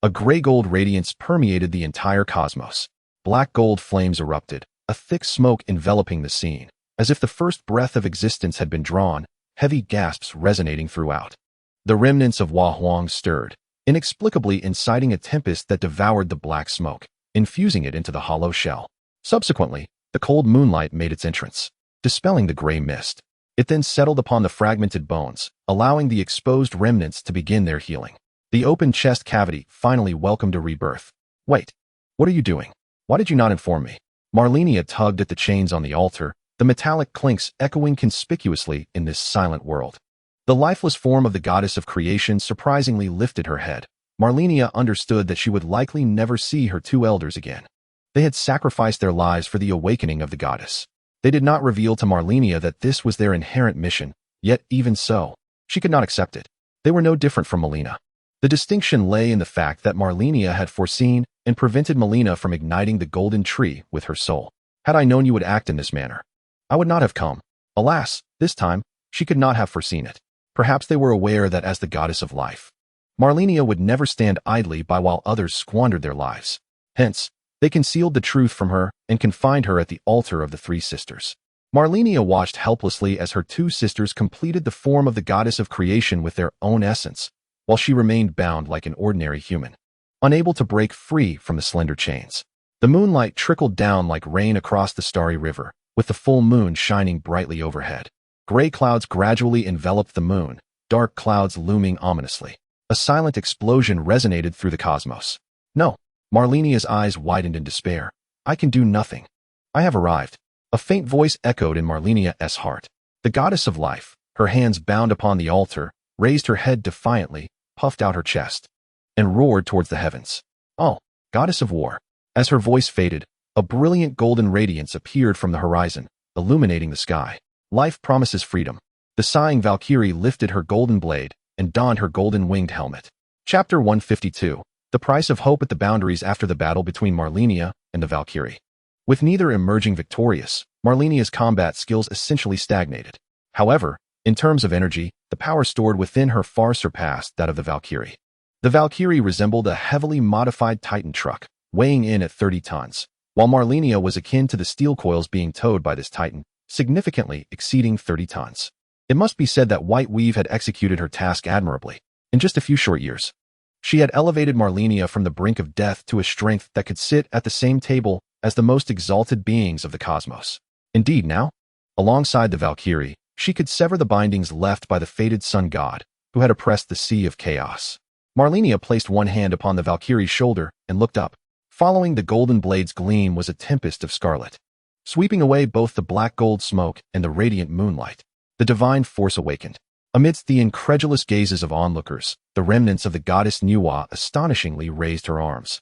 A gray-gold radiance permeated the entire cosmos. Black gold flames erupted, a thick smoke enveloping the scene, as if the first breath of existence had been drawn, heavy gasps resonating throughout. The remnants of Hua Huang stirred, inexplicably inciting a tempest that devoured the black smoke, infusing it into the hollow shell. Subsequently, the cold moonlight made its entrance, dispelling the gray mist. It then settled upon the fragmented bones, allowing the exposed remnants to begin their healing. The open chest cavity finally welcomed a rebirth. Wait, what are you doing? Why did you not inform me? Malenia tugged at the chains on the altar, the metallic clinks echoing conspicuously in this silent world. The lifeless form of the goddess of creation surprisingly lifted her head. Malenia understood that she would likely never see her two elders again. They had sacrificed their lives for the awakening of the goddess. They did not reveal to Malenia that this was their inherent mission, yet even so, she could not accept it. They were no different from Malenia. The distinction lay in the fact that Malenia had foreseen and prevented Malenia from igniting the golden tree with her soul. Had I known you would act in this manner, I would not have come. Alas, this time, she could not have foreseen it. Perhaps they were aware that as the goddess of life, Malenia would never stand idly by while others squandered their lives. Hence, they concealed the truth from her and confined her at the altar of the three sisters. Malenia watched helplessly as her two sisters completed the form of the goddess of creation with their own essence, while she remained bound like an ordinary human, unable to break free from the slender chains. The moonlight trickled down like rain across the starry river, with the full moon shining brightly overhead. Gray clouds gradually enveloped the moon, dark clouds looming ominously. A silent explosion resonated through the cosmos. No. Malenia's eyes widened in despair. I can do nothing. I have arrived. A faint voice echoed in Malenia's heart. The goddess of life, her hands bound upon the altar, raised her head defiantly, puffed out her chest, and roared towards the heavens. Oh, goddess of war. As her voice faded, a brilliant golden radiance appeared from the horizon, illuminating the sky. Life promises freedom. The sighing Valkyrie lifted her golden blade and donned her golden-winged helmet. Chapter 152. The price of hope at the boundaries after the battle between Malenia and the Valkyrie. With neither emerging victorious, Malenia's combat skills essentially stagnated. However, in terms of energy, the power stored within her far surpassed that of the Valkyrie. The Valkyrie resembled a heavily modified Titan truck, weighing in at 30 tons, while Malenia was akin to the steel coils being towed by this Titan, significantly exceeding 30 tons. It must be said that White Weave had executed her task admirably. In just a few short years, she had elevated Malenia from the brink of death to a strength that could sit at the same table as the most exalted beings of the cosmos. Indeed, now, alongside the Valkyrie, she could sever the bindings left by the fated sun god, who had oppressed the sea of chaos. Malenia placed one hand upon the Valkyrie's shoulder and looked up. Following the golden blade's gleam was a tempest of scarlet, sweeping away both the black gold smoke and the radiant moonlight. The divine force awakened. Amidst the incredulous gazes of onlookers, the remnants of the goddess Nuwa astonishingly raised her arms.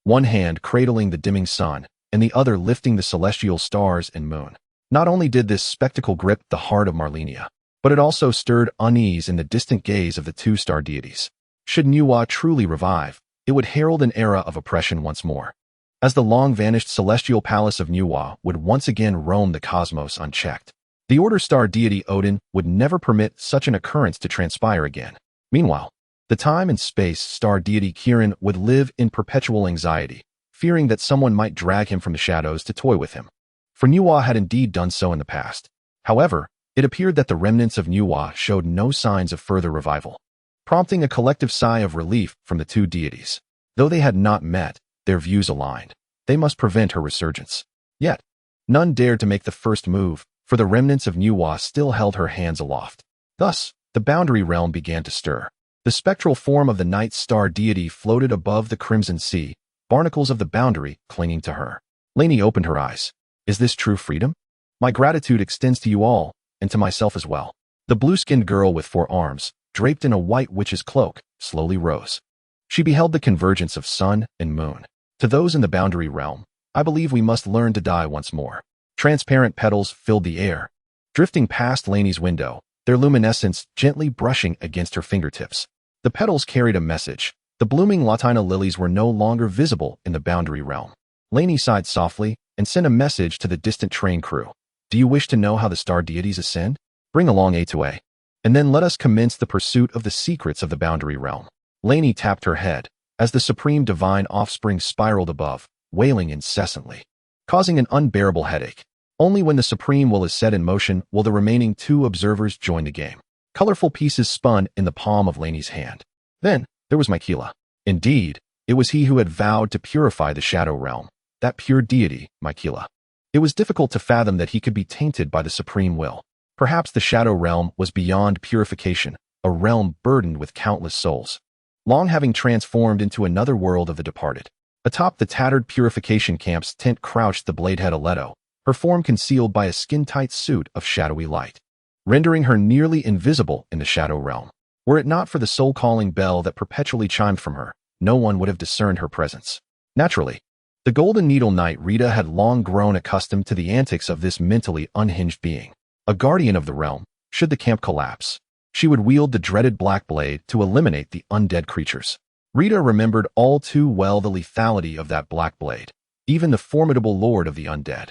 One hand cradling the dimming sun, and the other lifting the celestial stars and moon. Not only did this spectacle grip the heart of Malenia, but it also stirred unease in the distant gaze of the two-star deities. Should Nuwa truly revive, it would herald an era of oppression once more, as the long-vanished celestial palace of Nuwa would once again roam the cosmos unchecked. The Order Star deity Odin would never permit such an occurrence to transpire again. Meanwhile, the time and space star deity Kirin would live in perpetual anxiety, fearing that someone might drag him from the shadows to toy with him. For Nuwa had indeed done so in the past. However, it appeared that the remnants of Nuwa showed no signs of further revival, prompting a collective sigh of relief from the two deities. Though they had not met, their views aligned. They must prevent her resurgence. Yet, none dared to make the first move, for the remnants of Nuwa still held her hands aloft. Thus, the boundary realm began to stir. The spectral form of the night star deity floated above the crimson sea, barnacles of the boundary clinging to her. Lainey opened her eyes. Is this true freedom? My gratitude extends to you all, and to myself as well. The blue-skinned girl with 4 arms, draped in a white witch's cloak, slowly rose. She beheld the convergence of sun and moon. To those in the boundary realm, I believe we must learn to die once more. Transparent petals filled the air, drifting past Lainey's window, their luminescence gently brushing against her fingertips. The petals carried a message. The blooming Latina lilies were no longer visible in the boundary realm. Lainey sighed softly and sent a message to the distant train crew. Do you wish to know how the star deities ascend? Bring along A2A. And then let us commence the pursuit of the secrets of the boundary realm. Lainey tapped her head as the supreme divine offspring spiraled above, wailing incessantly, causing an unbearable headache. Only when the supreme will is set in motion will the remaining 2 observers join the game. Colorful pieces spun in the palm of Lainey's hand. Then, there was Miquella. Indeed, it was he who had vowed to purify the shadow realm, that pure deity, Miquella. It was difficult to fathom that he could be tainted by the supreme will. Perhaps the shadow realm was beyond purification, a realm burdened with countless souls, long having transformed into another world of the departed. Atop the tattered purification camp's tent crouched the bladehead Aleto, her form concealed by a skin-tight suit of shadowy light, rendering her nearly invisible in the shadow realm. Were it not for the soul-calling bell that perpetually chimed from her, no one would have discerned her presence. Naturally, the Golden Needle Knight Rita had long grown accustomed to the antics of this mentally unhinged being. A guardian of the realm, should the camp collapse, she would wield the dreaded Black Blade to eliminate the undead creatures. Rita remembered all too well the lethality of that Black Blade. Even the formidable lord of the undead,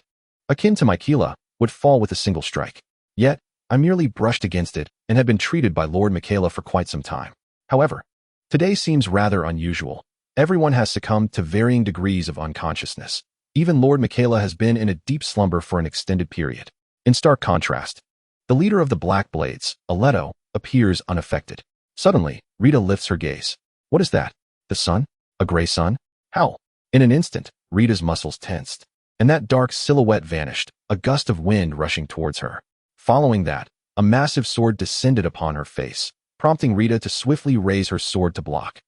akin to Miquella, would fall with a single strike. Yet, I merely brushed against it and had been treated by Lord Miquella for quite some time. However, today seems rather unusual. Everyone has succumbed to varying degrees of unconsciousness. Even Lord Miquella has been in a deep slumber for an extended period. In stark contrast, the leader of the Black Blades, Aleto, appears unaffected. Suddenly, Rita lifts her gaze. What is that? The sun? A gray sun? How? In an instant, Rita's muscles tensed, and that dark silhouette vanished, a gust of wind rushing towards her. Following that, a massive sword descended upon her face, prompting Rita to swiftly raise her sword to block.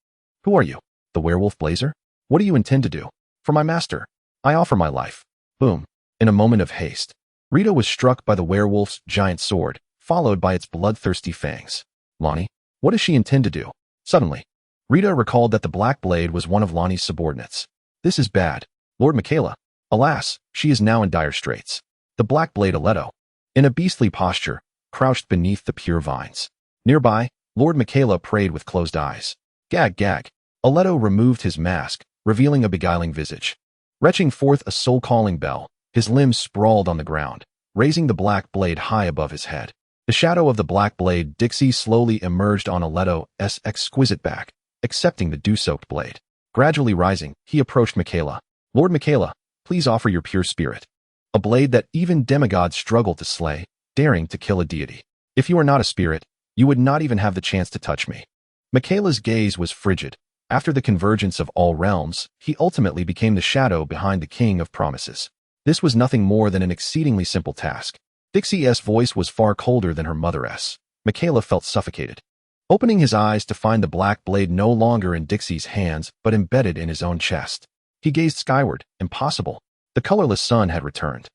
Who are you? The werewolf blazer? What do you intend to do? For my master, I offer my life. Boom. In a moment of haste, Rita was struck by the werewolf's giant sword, followed by its bloodthirsty fangs. Lonnie, what does she intend to do? Suddenly, Rita recalled that the Black Blade was one of Lonnie's subordinates. This is bad. Lord Miquella. Alas, she is now in dire straits. The Black Blade Aleto, in a beastly posture, crouched beneath the pure vines. Nearby, Lord Miquella prayed with closed eyes. Gag, gag. Aleto removed his mask, revealing a beguiling visage. Retching forth a soul-calling bell, his limbs sprawled on the ground, raising the Black Blade high above his head. The shadow of the Black Blade Dixie slowly emerged on Aleto's exquisite back, accepting the dew-soaked blade. Gradually rising, he approached Miquella. Lord Miquella, please offer your pure spirit. A blade that even demigods struggle to slay, daring to kill a deity. If you are not a spirit, you would not even have the chance to touch me. Miquella's gaze was frigid. After the convergence of all realms, he ultimately became the shadow behind the King of Promises. This was nothing more than an exceedingly simple task. Dixie's voice was far colder than her mother's. Miquella felt suffocated. Opening his eyes to find the Black Blade no longer in Dixie's hands, but embedded in his own chest, he gazed skyward. Impossible. The colorless sun had returned.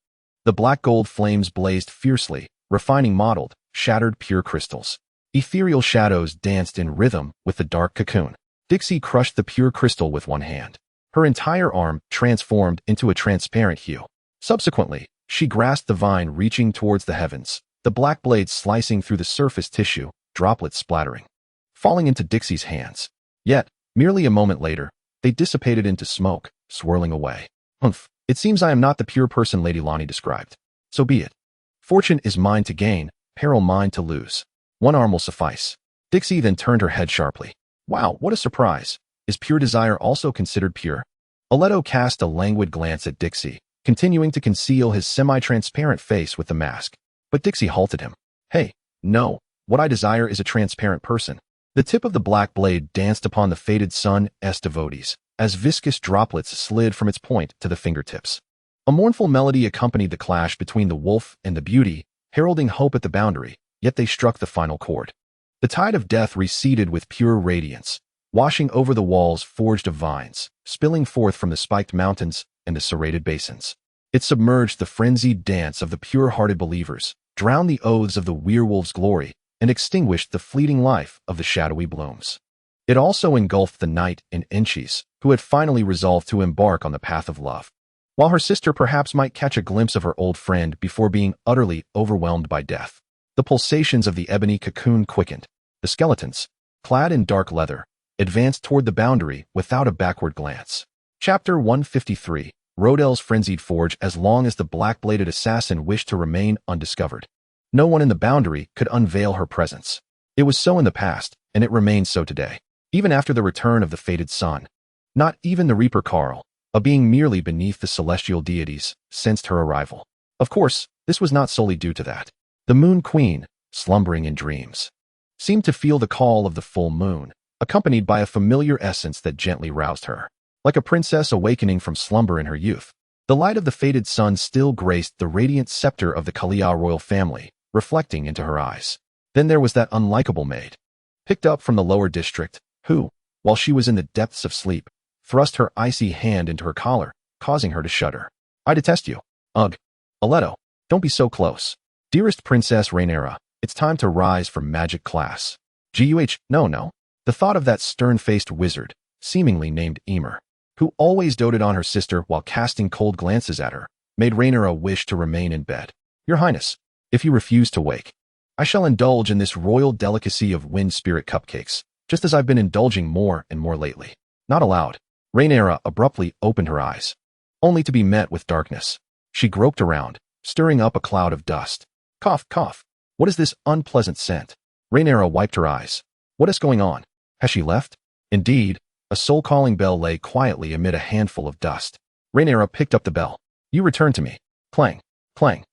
The black gold flames blazed fiercely, refining mottled, shattered pure crystals. Ethereal shadows danced in rhythm with the dark cocoon. Dixie crushed the pure crystal with one hand. Her entire arm transformed into a transparent hue. Subsequently, she grasped the vine reaching towards the heavens, the black blade slicing through the surface tissue, droplets splattering, falling into Dixie's hands. Yet, merely a moment later, they dissipated into smoke, swirling away. Humph, it seems I am not the pure person Lady Lonnie described. So be it. Fortune is mine to gain, peril mine to lose. One arm will suffice. Dixie then turned her head sharply. Wow, what a surprise. Is pure desire also considered pure? Aletto cast a languid glance at Dixie, continuing to conceal his semi-transparent face with the mask. But Dixie halted him. Hey, no, what I desire is a transparent person. The tip of the black blade danced upon the fated sun's devotees, as viscous droplets slid from its point to the fingertips. A mournful melody accompanied the clash between the wolf and the beauty, heralding hope at the boundary, yet they struck the final chord. The tide of death receded with pure radiance, washing over the walls forged of vines, spilling forth from the spiked mountains and the serrated basins. It submerged the frenzied dance of the pure-hearted believers, drowned the oaths of the werewolf's glory, and extinguished the fleeting life of the shadowy blooms. It also engulfed the knight in Inches, who had finally resolved to embark on the path of love. While her sister perhaps might catch a glimpse of her old friend before being utterly overwhelmed by death, the pulsations of the ebony cocoon quickened. The skeletons, clad in dark leather, advanced toward the boundary without a backward glance. Chapter 153, Rodel's Frenzied Forge. As long as the black-bladed assassin wished to remain undiscovered, no one in the boundary could unveil her presence. It was so in the past, and it remained so today. Even after the return of the fated sun, not even the Reaper Carl, a being merely beneath the celestial deities, sensed her arrival. Of course, this was not solely due to that. The Moon Queen, slumbering in dreams, seemed to feel the call of the full moon, accompanied by a familiar essence that gently roused her. Like a princess awakening from slumber in her youth, the light of the fated sun still graced the radiant scepter of the Kalia royal family, reflecting into her eyes. Then there was that unlikable maid, picked up from the lower district, who, while she was in the depths of sleep, thrust her icy hand into her collar, causing her to shudder. I detest you. Ugh. Aletto, don't be so close. Dearest Princess Rhaenyra, it's time to rise from magic class. No. The thought of that stern-faced wizard, seemingly named Emer, who always doted on her sister while casting cold glances at her, made Rhaenyra wish to remain in bed. Your Highness, if you refuse to wake, I shall indulge in this royal delicacy of wind spirit cupcakes, just as I've been indulging more and more lately. Not allowed. Rhaenyra abruptly opened her eyes, only to be met with darkness. She groped around, stirring up a cloud of dust. Cough, cough. What is this unpleasant scent? Rhaenyra wiped her eyes. What is going on? Has she left? Indeed, a soul-calling bell lay quietly amid a handful of dust. Rhaenyra picked up the bell. You return to me. Clang, clang.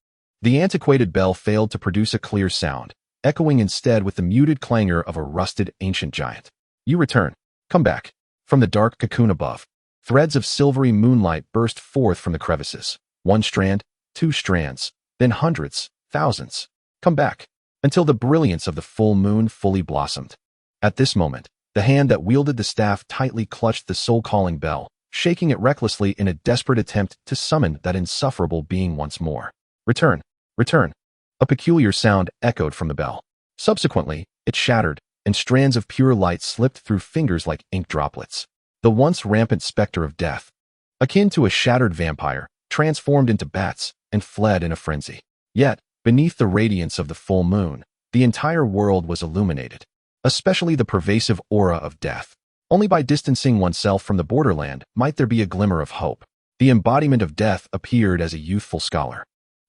The antiquated bell failed to produce a clear sound, echoing instead with the muted clangor of a rusted ancient giant. You return. Come back. From the dark cocoon above, threads of silvery moonlight burst forth from the crevices. One strand, two strands, then hundreds, thousands. Come back, until the brilliance of the full moon fully blossomed. At this moment, the hand that wielded the staff tightly clutched the soul-calling bell, shaking it recklessly in a desperate attempt to summon that insufferable being once more. Return, return. A peculiar sound echoed from the bell. Subsequently, it shattered, and strands of pure light slipped through fingers like ink droplets. The once rampant specter of death, akin to a shattered vampire, transformed into bats and fled in a frenzy. Yet, beneath the radiance of the full moon, the entire world was illuminated, especially the pervasive aura of death. Only by distancing oneself from the borderland might there be a glimmer of hope. The embodiment of death appeared as a youthful scholar,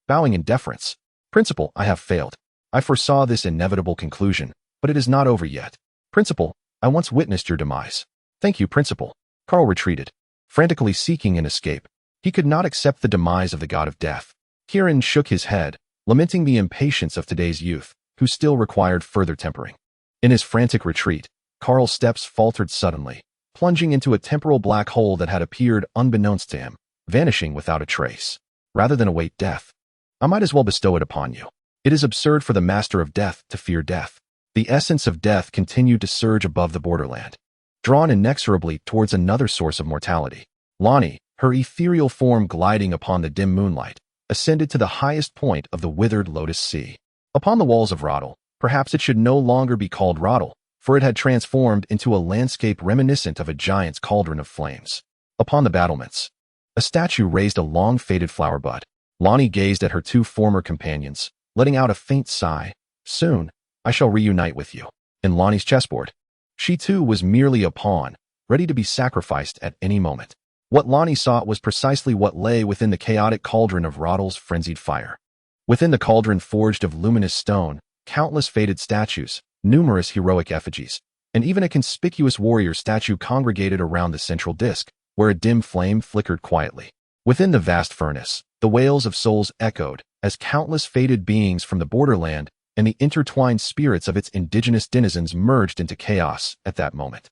bowing in deference. Principal, I have failed. I foresaw this inevitable conclusion, but it is not over yet. Principal, I once witnessed your demise. Thank you, Principal. Carl retreated, frantically seeking an escape. He could not accept the demise of the god of death. Kieran shook his head, lamenting the impatience of today's youth, who still required further tempering. In his frantic retreat, Carl's steps faltered suddenly, plunging into a temporal black hole that had appeared unbeknownst to him, vanishing without a trace. Rather than await death, I might as well bestow it upon you. It is absurd for the master of death to fear death. The essence of death continued to surge above the borderland, drawn inexorably towards another source of mortality. Lonnie, her ethereal form gliding upon the dim moonlight, ascended to the highest point of the withered Lotus Sea. Upon the walls of Radahn, Perhaps it should no longer be called Radahn, for it had transformed into a landscape reminiscent of a giant's cauldron of flames. Upon the battlements, a statue raised a long faded flower bud. Lonnie gazed at her two former companions, letting out a faint sigh. Soon, I shall reunite with you. In Lonnie's chessboard, she too was merely a pawn, ready to be sacrificed at any moment. What Lonnie sought was precisely what lay within the chaotic cauldron of Radahn's frenzied fire. Within the cauldron forged of luminous stone, countless faded statues, numerous heroic effigies, and even a conspicuous warrior statue congregated around the central disk, where a dim flame flickered quietly. Within the vast furnace, the wails of souls echoed, as countless faded beings from the borderland and the intertwined spirits of its indigenous denizens merged into chaos at that moment.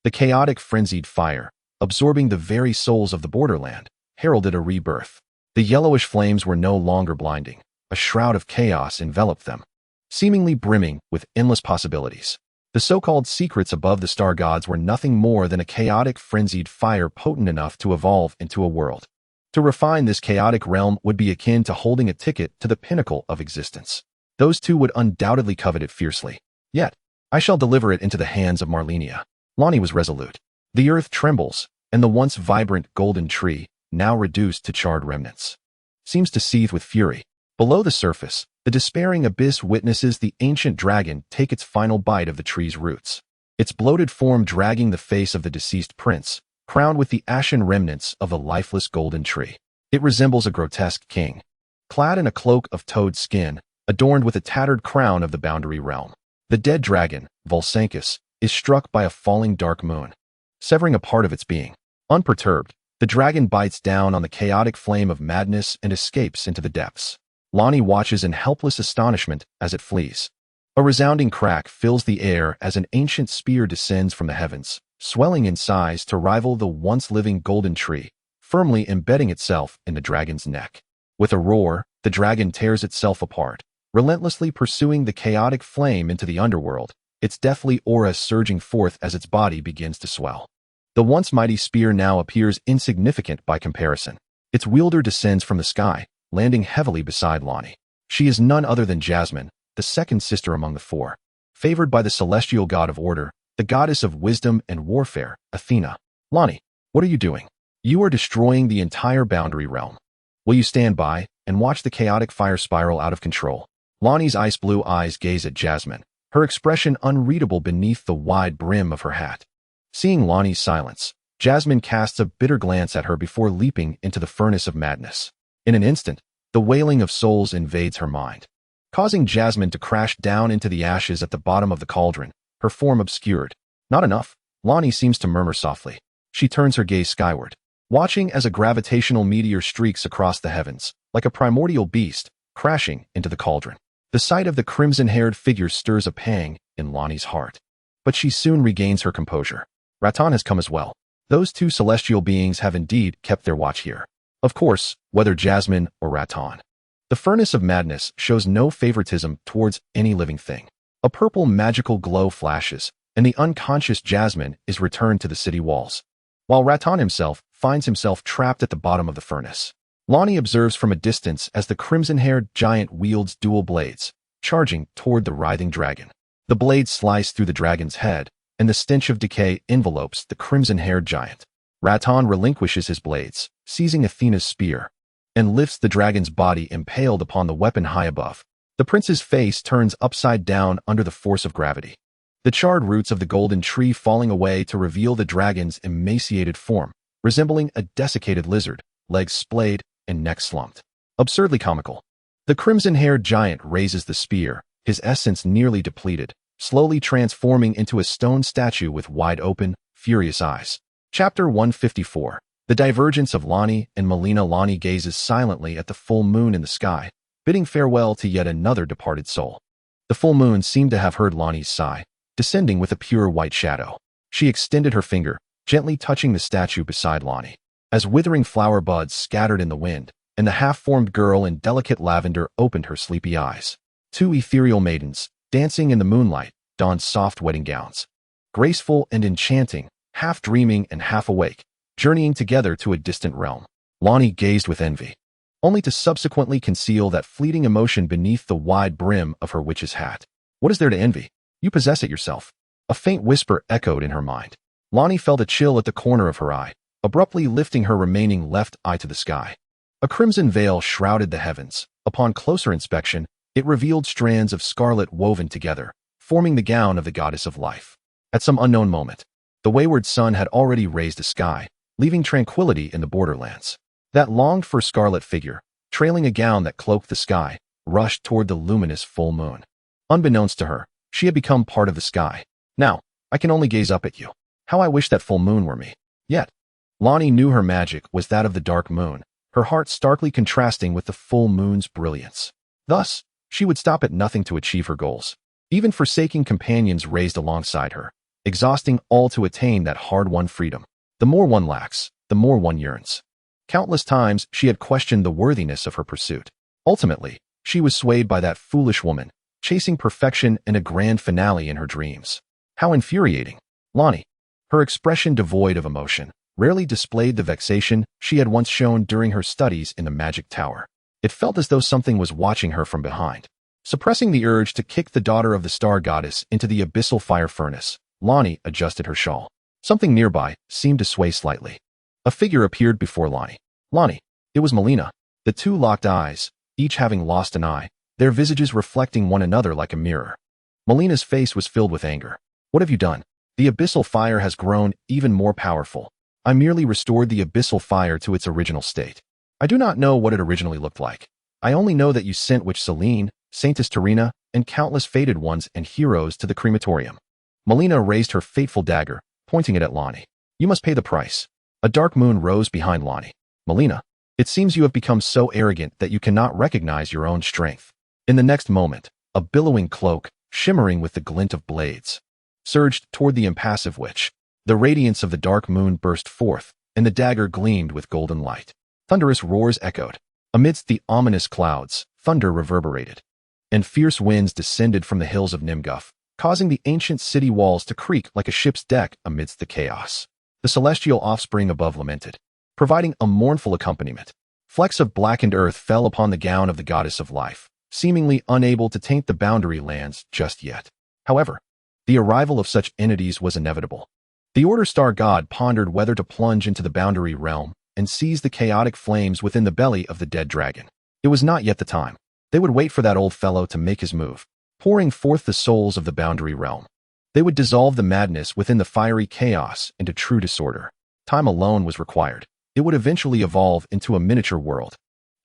The chaotic frenzied fire, absorbing the very souls of the borderland, heralded a rebirth. The yellowish flames were no longer blinding. A shroud of chaos enveloped them, seemingly brimming with endless possibilities. The so-called secrets above the star gods were nothing more than a chaotic frenzied fire potent enough to evolve into a world. To refine this chaotic realm would be akin to holding a ticket to the pinnacle of existence. Those two would undoubtedly covet it fiercely. Yet, I shall deliver it into the hands of Malenia. Lonnie was resolute. The earth trembles, and the once vibrant golden tree, now reduced to charred remnants, seems to seethe with fury. Below the surface, the despairing abyss witnesses the ancient dragon take its final bite of the tree's roots, its bloated form dragging the face of the deceased prince, crowned with the ashen remnants of a lifeless golden tree. It resembles a grotesque king, clad in a cloak of toad skin, adorned with a tattered crown of the boundary realm. The dead dragon, Volsankus, is struck by a falling dark moon, severing a part of its being. Unperturbed, the dragon bites down on the chaotic flame of madness and escapes into the depths. Lonnie watches in helpless astonishment as it flees. A resounding crack fills the air as an ancient spear descends from the heavens, swelling in size to rival the once-living golden tree, firmly embedding itself in the dragon's neck. With a roar, the dragon tears itself apart, relentlessly pursuing the chaotic flame into the underworld, its deathly aura surging forth as its body begins to swell. The once mighty spear now appears insignificant by comparison. Its wielder descends from the sky, landing heavily beside Lonnie. She is none other than Jasmine, the second sister among the four, favored by the celestial god of order, the goddess of wisdom and warfare, Athena. Lonnie, what are you doing? You are destroying the entire boundary realm. Will you stand by and watch the chaotic fire spiral out of control? Lonnie's ice blue eyes gaze at Jasmine, her expression unreadable beneath the wide brim of her hat. Seeing Lonnie's silence, Jasmine casts a bitter glance at her before leaping into the furnace of madness. In an instant, the wailing of souls invades her mind, causing Jasmine to crash down into the ashes at the bottom of the cauldron, her form obscured. Not enough, Lonnie seems to murmur softly. She turns her gaze skyward, watching as a gravitational meteor streaks across the heavens, like a primordial beast, crashing into the cauldron. The sight of the crimson-haired figure stirs a pang in Lonnie's heart. But she soon regains her composure. Radahn has come as well. Those two celestial beings have indeed kept their watch here. Of course, whether Jasmine or Radahn. The furnace of madness shows no favoritism towards any living thing. A purple magical glow flashes, and the unconscious Jasmine is returned to the city walls, while Radahn himself finds himself trapped at the bottom of the furnace. Lonnie observes from a distance as the crimson-haired giant wields dual blades, charging toward the writhing dragon. The blades slice through the dragon's head, and the stench of decay envelopes the crimson-haired giant. Radahn relinquishes his blades, seizing Athena's spear, and lifts the dragon's body impaled upon the weapon high above. The prince's face turns upside down under the force of gravity, the charred roots of the golden tree falling away to reveal the dragon's emaciated form, resembling a desiccated lizard, legs splayed and neck slumped. Absurdly comical. The crimson-haired giant raises the spear, his essence nearly depleted, slowly transforming into a stone statue with wide-open, furious eyes. Chapter 154. The Divergence of Lonnie and Malenia. Lonnie gazes silently at the full moon in the sky, bidding farewell to yet another departed soul. The full moon seemed to have heard Lonnie's sigh, descending with a pure white shadow. She extended her finger, gently touching the statue beside Lonnie. As withering flower buds scattered in the wind, and the half-formed girl in delicate lavender opened her sleepy eyes. Two ethereal maidens, dancing in the moonlight, donned soft wedding gowns. Graceful and enchanting, half dreaming and half awake, journeying together to a distant realm. Lonnie gazed with envy, only to subsequently conceal that fleeting emotion beneath the wide brim of her witch's hat. What is there to envy? You possess it yourself. A faint whisper echoed in her mind. Lonnie felt a chill at the corner of her eye, abruptly lifting her remaining left eye to the sky. A crimson veil shrouded the heavens. Upon closer inspection, it revealed strands of scarlet woven together, forming the gown of the goddess of life. At some unknown moment, the wayward sun had already raised the sky, leaving tranquility in the borderlands. That longed-for scarlet figure, trailing a gown that cloaked the sky, rushed toward the luminous full moon. Unbeknownst to her, she had become part of the sky. Now, I can only gaze up at you. How I wish that full moon were me. Yet, Lonnie knew her magic was that of the dark moon, her heart starkly contrasting with the full moon's brilliance. Thus, she would stop at nothing to achieve her goals. Even forsaking companions raised alongside her, exhausting all to attain that hard-won freedom. The more one lacks, the more one yearns. Countless times she had questioned the worthiness of her pursuit. Ultimately, she was swayed by that foolish woman, chasing perfection and a grand finale in her dreams. How infuriating. Lonnie, her expression devoid of emotion, rarely displayed the vexation she had once shown during her studies in the magic tower. It felt as though something was watching her from behind. Suppressing the urge to kick the daughter of the star goddess into the abyssal fire furnace, Lonnie adjusted her shawl. Something nearby seemed to sway slightly. A figure appeared before Lonnie. Lonnie, it was Malenia. The two locked eyes, each having lost an eye, their visages reflecting one another like a mirror. Malena's face was filled with anger. What have you done? The abyssal fire has grown even more powerful. I merely restored the abyssal fire to its original state. I do not know what it originally looked like. I only know that you sent Witch Selene, Saintess Terina, and countless fated ones and heroes to the crematorium. Malenia raised her fateful dagger, pointing it at Lonnie. You must pay the price. A dark moon rose behind Lonnie. Malenia, it seems you have become so arrogant that you cannot recognize your own strength. In the next moment, a billowing cloak, shimmering with the glint of blades, surged toward the impassive witch. The radiance of the dark moon burst forth, and the dagger gleamed with golden light. Thunderous roars echoed. Amidst the ominous clouds, thunder reverberated, and fierce winds descended from the hills of Nimguff, causing the ancient city walls to creak like a ship's deck amidst the chaos. The celestial offspring above lamented, providing a mournful accompaniment. Flecks of blackened earth fell upon the gown of the goddess of life, seemingly unable to taint the boundary lands just yet. However, the arrival of such entities was inevitable. The Order Star God pondered whether to plunge into the boundary realm and seize the chaotic flames within the belly of the dead dragon. It was not yet the time. They would wait for that old fellow to make his move, pouring forth the souls of the boundary realm. They would dissolve the madness within the fiery chaos into true disorder. Time alone was required. It would eventually evolve into a miniature world.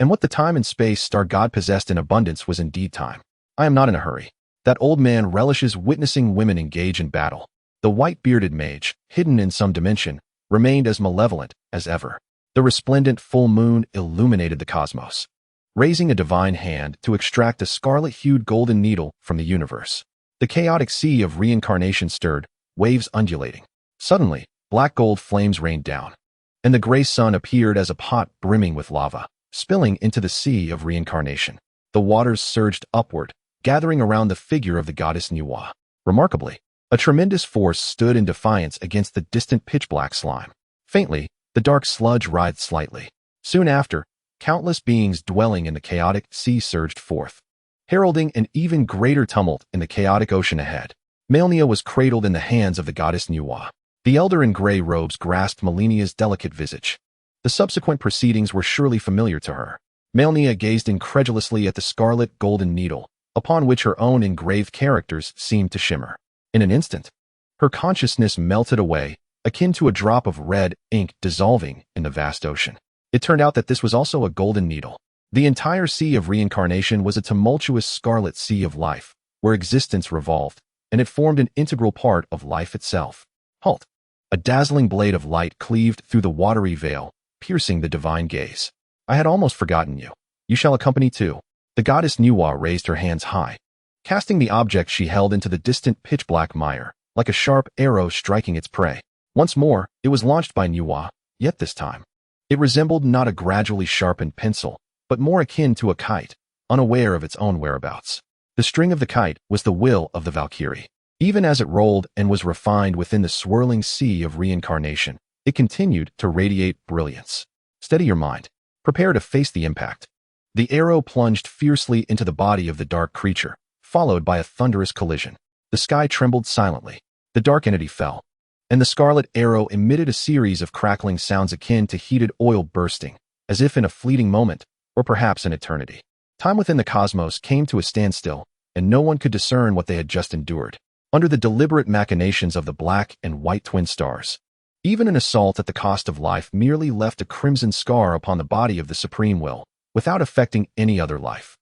And what the time and space Star God possessed in abundance was indeed time. I am not in a hurry. That old man relishes witnessing women engage in battle. The white-bearded mage, hidden in some dimension, remained as malevolent as ever. The resplendent full moon illuminated the cosmos, raising a divine hand to extract a scarlet-hued golden needle from the universe. The chaotic sea of reincarnation stirred, waves undulating. Suddenly, black gold flames rained down, and the gray sun appeared as a pot brimming with lava, spilling into the sea of reincarnation. The waters surged upward, gathering around the figure of the goddess Nuwa. Remarkably, a tremendous force stood in defiance against the distant pitch-black slime. Faintly, the dark sludge writhed slightly. Soon after, countless beings dwelling in the chaotic sea surged forth, heralding an even greater tumult in the chaotic ocean ahead. Malenia was cradled in the hands of the goddess Nuwa. The elder in gray robes grasped Malenia's delicate visage. The subsequent proceedings were surely familiar to her. Malenia gazed incredulously at the scarlet golden needle, upon which her own engraved characters seemed to shimmer. In an instant, her consciousness melted away, akin to a drop of red ink dissolving in the vast ocean. It turned out that this was also a golden needle. The entire sea of reincarnation was a tumultuous scarlet sea of life, where existence revolved, and it formed an integral part of life itself. Halt! A dazzling blade of light cleaved through the watery veil, piercing the divine gaze. I had almost forgotten you. You shall accompany too. The goddess Nuwa raised her hands high, casting the object she held into the distant pitch-black mire, like a sharp arrow striking its prey. Once more, it was launched by Nuwa, yet this time, it resembled not a gradually sharpened pencil, but more akin to a kite, unaware of its own whereabouts. The string of the kite was the will of the Valkyrie. Even as it rolled and was refined within the swirling sea of reincarnation, it continued to radiate brilliance. Steady your mind. Prepare to face the impact. The arrow plunged fiercely into the body of the dark creature, followed by a thunderous collision. The sky trembled silently. The dark entity fell, and the scarlet arrow emitted a series of crackling sounds akin to heated oil bursting, as if in a fleeting moment, or perhaps an eternity. Time within the cosmos came to a standstill, and no one could discern what they had just endured. Under the deliberate machinations of the black and white twin stars, even an assault at the cost of life merely left a crimson scar upon the body of the Supreme Will, without affecting any other life.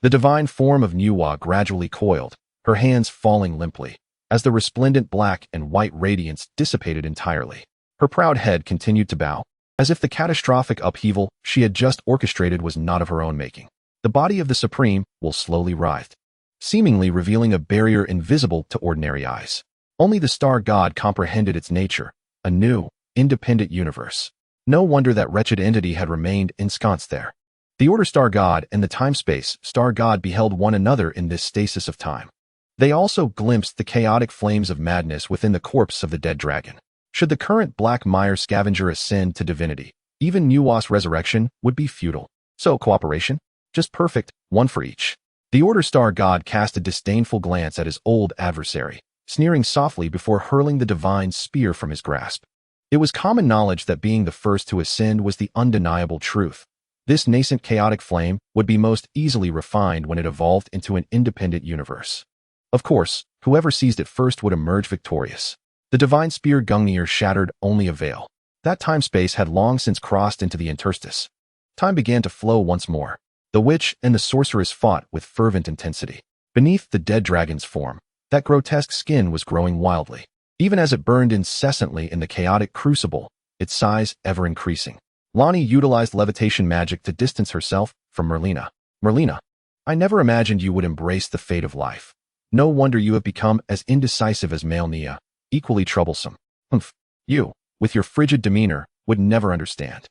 The divine form of Nuwa gradually coiled, her hands falling limply, as the resplendent black and white radiance dissipated entirely. Her proud head continued to bow, as if the catastrophic upheaval she had just orchestrated was not of her own making. The body of the Supreme Will slowly writhed, seemingly revealing a barrier invisible to ordinary eyes. Only the star god comprehended its nature, a new, independent universe. No wonder that wretched entity had remained ensconced there. The Order Star God and the Time-Space Star God beheld one another in this stasis of time. They also glimpsed the chaotic flames of madness within the corpse of the dead dragon. Should the current Black Mire scavenger ascend to divinity, even Nuwa's resurrection would be futile. So cooperation? Just perfect, one for each. The Order Star God cast a disdainful glance at his old adversary, sneering softly before hurling the divine spear from his grasp. It was common knowledge that being the first to ascend was the undeniable truth. This nascent chaotic flame would be most easily refined when it evolved into an independent universe. Of course, whoever seized it first would emerge victorious. The divine spear Gungnir shattered only a veil. That time-space had long since crossed into the interstice. Time began to flow once more. The witch and the sorceress fought with fervent intensity. Beneath the dead dragon's form, that grotesque skin was growing wildly. Even as it burned incessantly in the chaotic crucible, its size ever increasing. Lonnie utilized levitation magic to distance herself from Malenia. Malenia, I never imagined you would embrace the fate of life. No wonder you have become as indecisive as Malenia, equally troublesome. Humph, you, with your frigid demeanor, would never understand.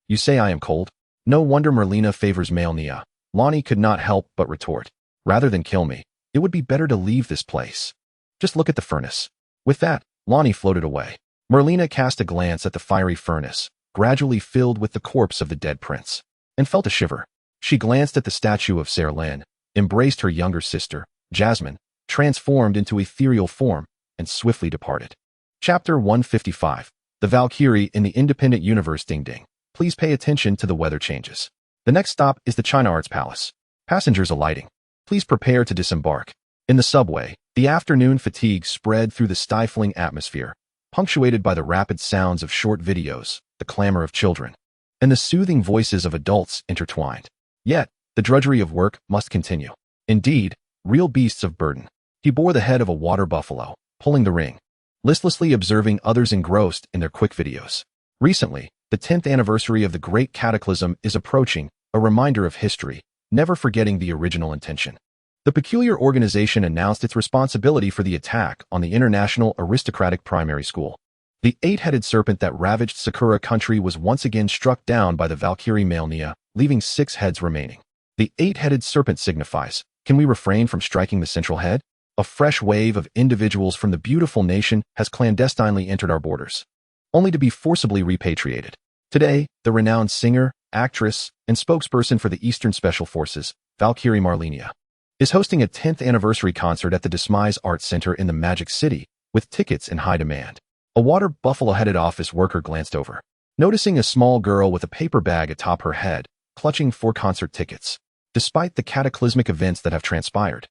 You say I am cold? No wonder Malenia favors Malenia. Lonnie could not help but retort. Rather than kill me, it would be better to leave this place. Just look at the furnace. With that, Lonnie floated away. Malenia cast a glance at the fiery furnace, gradually filled with the corpse of the dead prince, and felt a shiver. She glanced at the statue of Serlin, embraced her younger sister, Jasmine, transformed into ethereal form, and swiftly departed. Chapter 155. The Valkyrie in the Independent Universe. Ding ding. Please pay attention to the weather changes. The next stop is the China Arts Palace. Passengers alighting. Please prepare to disembark. In the subway, the afternoon fatigue spread through the stifling atmosphere, punctuated by the rapid sounds of short videos, the clamor of children, and the soothing voices of adults intertwined. Yet, the drudgery of work must continue. Indeed, real beasts of burden. He bore the head of a water buffalo, pulling the ring, listlessly observing others engrossed in their quick videos. Recently, the 10th anniversary of the Great Cataclysm is approaching, a reminder of history, never forgetting the original intention. The peculiar organization announced its responsibility for the attack on the International Aristocratic Primary School. The 8-headed serpent that ravaged Sakura country was once again struck down by the Valkyrie Malenia, leaving 6 heads remaining. The 8-headed serpent signifies, can we refrain from striking the central head? A fresh wave of individuals from the beautiful nation has clandestinely entered our borders, only to be forcibly repatriated. Today, the renowned singer, actress, and spokesperson for the Eastern Special Forces, Valkyrie Malenia, is hosting a 10th anniversary concert at the Desmise Arts Center in the Magic City, with tickets in high demand. A water buffalo-headed office worker glanced over, noticing a small girl with a paper bag atop her head, clutching 4 concert tickets. Despite the cataclysmic events that have transpired,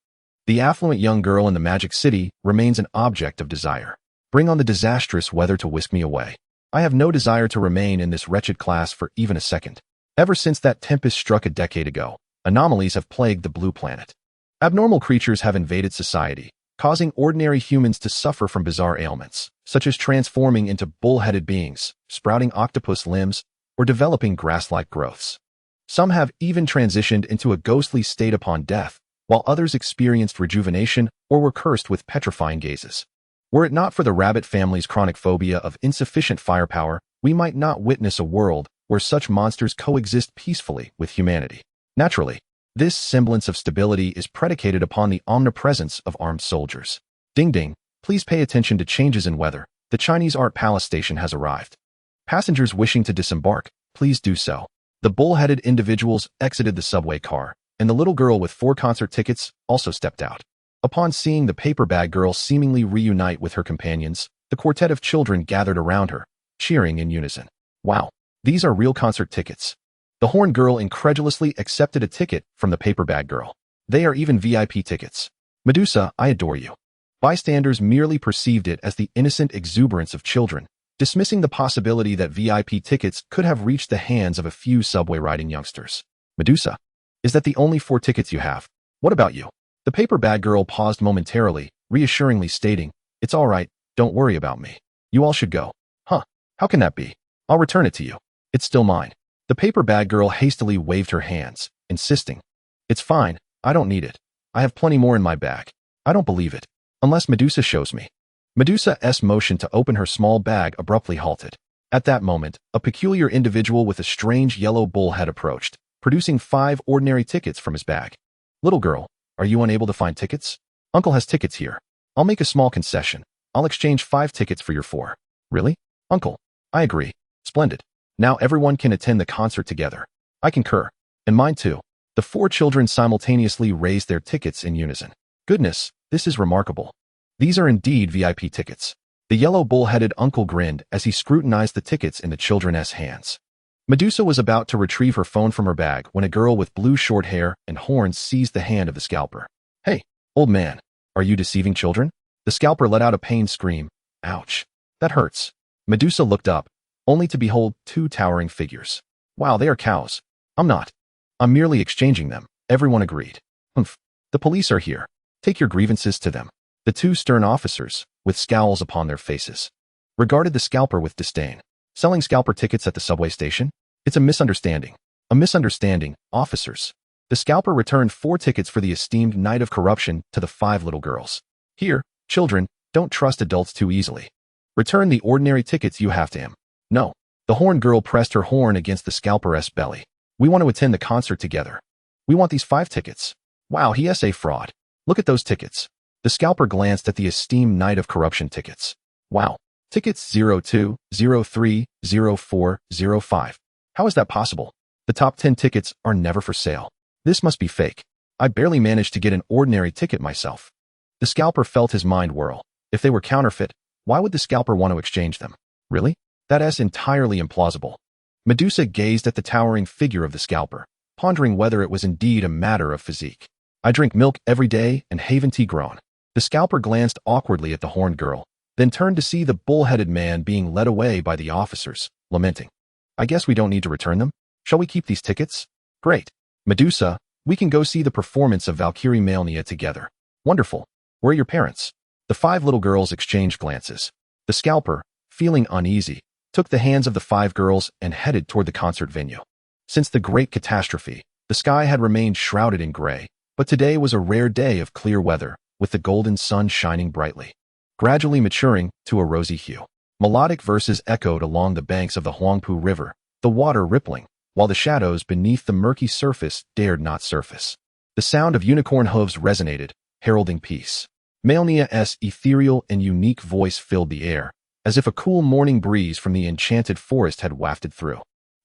the affluent young girl in the Magic City remains an object of desire. Bring on the disastrous weather to whisk me away. I have no desire to remain in this wretched class for even a second. Ever since that tempest struck a decade ago, anomalies have plagued the blue planet. Abnormal creatures have invaded society, causing ordinary humans to suffer from bizarre ailments, such as transforming into bull-headed beings, sprouting octopus limbs, or developing grass-like growths. Some have even transitioned into a ghostly state upon death, while others experienced rejuvenation or were cursed with petrifying gazes. Were it not for the rabbit family's chronic phobia of insufficient firepower, we might not witness a world where such monsters coexist peacefully with humanity. Naturally, this semblance of stability is predicated upon the omnipresence of armed soldiers. Ding ding, please pay attention to changes in weather. The Chinese Art Palace station has arrived. Passengers wishing to disembark, please do so. The bull-headed individuals exited the subway car, and the little girl with 4 concert tickets also stepped out. Upon seeing the paper bag girl seemingly reunite with her companions, the quartet of children gathered around her, cheering in unison. Wow, these are real concert tickets. The horn girl incredulously accepted a ticket from the paper bag girl. They are even VIP tickets. Medusa, I adore you. Bystanders merely perceived it as the innocent exuberance of children, dismissing the possibility that VIP tickets could have reached the hands of a few subway-riding youngsters. Medusa, is that the only 4 tickets you have? What about you? The paper bag girl paused momentarily, reassuringly stating, It's all right, don't worry about me. You all should go. Huh, how can that be? I'll return it to you. It's still mine. The paper bag girl hastily waved her hands, insisting, It's fine, I don't need it. I have plenty more in my bag. I don't believe it. Unless Medusa shows me. Medusa's motion to open her small bag abruptly halted. At that moment, a peculiar individual with a strange yellow bull had approached, producing 5 ordinary tickets from his bag. Little girl, are you unable to find tickets? Uncle has tickets here. I'll make a small concession. I'll exchange 5 tickets for your 4. Really? Uncle, I agree. Splendid. Now everyone can attend the concert together. I concur. And mine too. The 4 children simultaneously raised their tickets in unison. Goodness, this is remarkable. These are indeed VIP tickets. The yellow bull-headed uncle grinned as he scrutinized the tickets in the children's hands. Medusa was about to retrieve her phone from her bag when a girl with blue short hair and horns seized the hand of the scalper. Hey, old man, are you deceiving children? The scalper let out a pained scream. Ouch. That hurts. Medusa looked up, only to behold 2 towering figures. Wow, they are cows. I'm not. I'm merely exchanging them, everyone agreed. Humph. The police are here. Take your grievances to them. The 2 stern officers, with scowls upon their faces, regarded the scalper with disdain. Selling scalper tickets at the subway station? It's a misunderstanding. A misunderstanding, officers. The scalper returned 4 tickets for the esteemed Knight of Corruption to the 5 little girls. Here, children, don't trust adults too easily. Return the ordinary tickets you have to him. No. The horn girl pressed her horn against the scalper's belly. We want to attend the concert together. We want these 5 tickets. Wow, he's a fraud. Look at those tickets. The scalper glanced at the esteemed Knight of Corruption tickets. Wow. Tickets 02, 03, 04, 05. How is that possible? The top 10 tickets are never for sale. This must be fake. I barely managed to get an ordinary ticket myself. The scalper felt his mind whirl. If they were counterfeit, why would the scalper want to exchange them? Really? That's entirely implausible. Medusa gazed at the towering figure of the scalper, pondering whether it was indeed a matter of physique. I drink milk every day and haven't tea grown. The scalper glanced awkwardly at the horned girl, then turned to see the bull-headed man being led away by the officers, lamenting. I guess we don't need to return them? Shall we keep these tickets? Great. Medusa, we can go see the performance of Valkyrie Malenia together. Wonderful. Where are your parents? The 5 little girls exchanged glances. The scalper, feeling uneasy, took the hands of the 5 girls and headed toward the concert venue. Since the great catastrophe, the sky had remained shrouded in gray, but today was a rare day of clear weather, with the golden sun shining brightly, gradually maturing to a rosy hue. Melodic verses echoed along the banks of the Huangpu River, the water rippling, while the shadows beneath the murky surface dared not surface. The sound of unicorn hooves resonated, heralding peace. Malenia's ethereal and unique voice filled the air, as if a cool morning breeze from the enchanted forest had wafted through.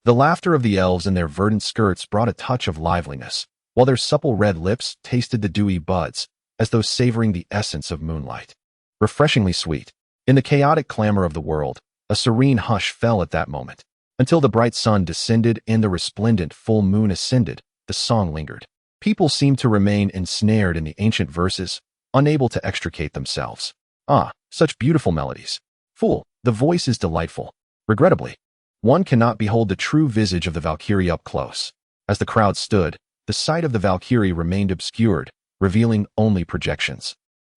The laughter of the elves in their verdant skirts brought a touch of liveliness, while their supple red lips tasted the dewy buds, as though savoring the essence of moonlight. Refreshingly sweet. In the chaotic clamor of the world, a serene hush fell at that moment. Until the bright sun descended and the resplendent full moon ascended, the song lingered. People seemed to remain ensnared in the ancient verses, unable to extricate themselves. Ah, such beautiful melodies. Fool, the voice is delightful. Regrettably, one cannot behold the true visage of the Valkyrie up close. As the crowd stood, the sight of the Valkyrie remained obscured, revealing only projections.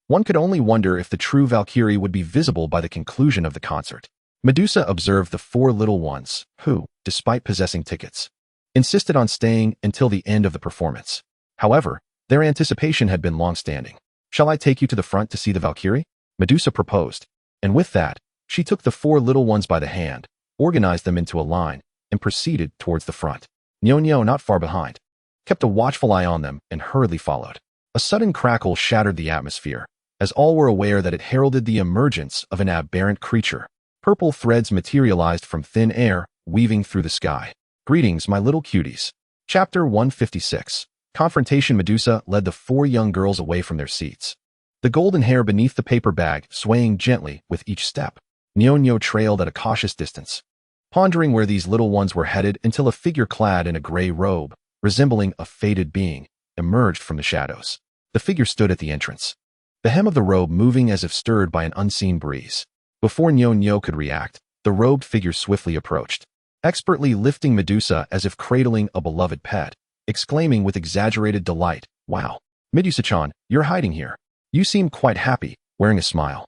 One could only wonder if the true Valkyrie would be visible by the conclusion of the concert. Medusa observed the 4 little ones, who, despite possessing tickets, insisted on staying until the end of the performance. However, their anticipation had been long-standing. Shall I take you to the front to see the Valkyrie? Medusa proposed, and with that, she took the 4 little ones by the hand, organized them into a line, and proceeded towards the front. Nyo-Nyo, not far behind, kept a watchful eye on them and hurriedly followed. A sudden crackle shattered the atmosphere, as all were aware that it heralded the emergence of an aberrant creature. Purple threads materialized from thin air, weaving through the sky. Greetings, my little cuties. Chapter 156. Confrontation. Medusa led the 4 young girls away from their seats. the golden hair beneath the paper bag swaying gently with each step. Nyo trailed at a cautious distance, pondering where these little ones were headed until a figure clad in a gray robe, resembling a faded being, emerged from the shadows. The figure stood at the entrance, the hem of the robe moving as if stirred by an unseen breeze. Before Nyo could react, the robed figure swiftly approached, expertly lifting Medusa as if cradling a beloved pet, exclaiming with exaggerated delight, "Wow, Medusa-chan, you're hiding here. You seem quite happy," wearing a smile.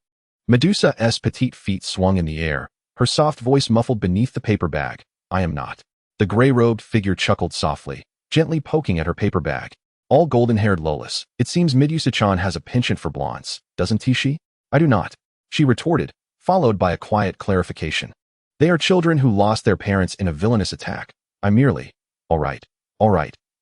Medusa's petite feet swung in the air, her soft voice muffled beneath the paper bag. "I am not." The gray-robed figure chuckled softly, gently poking at her paper bag. All golden-haired Lolas, "It seems Medusa-chan has a penchant for blondes, doesn't she?" "I do not," she retorted, followed by a quiet clarification. "They are children who lost their parents in a villainous attack. I merely—" All right,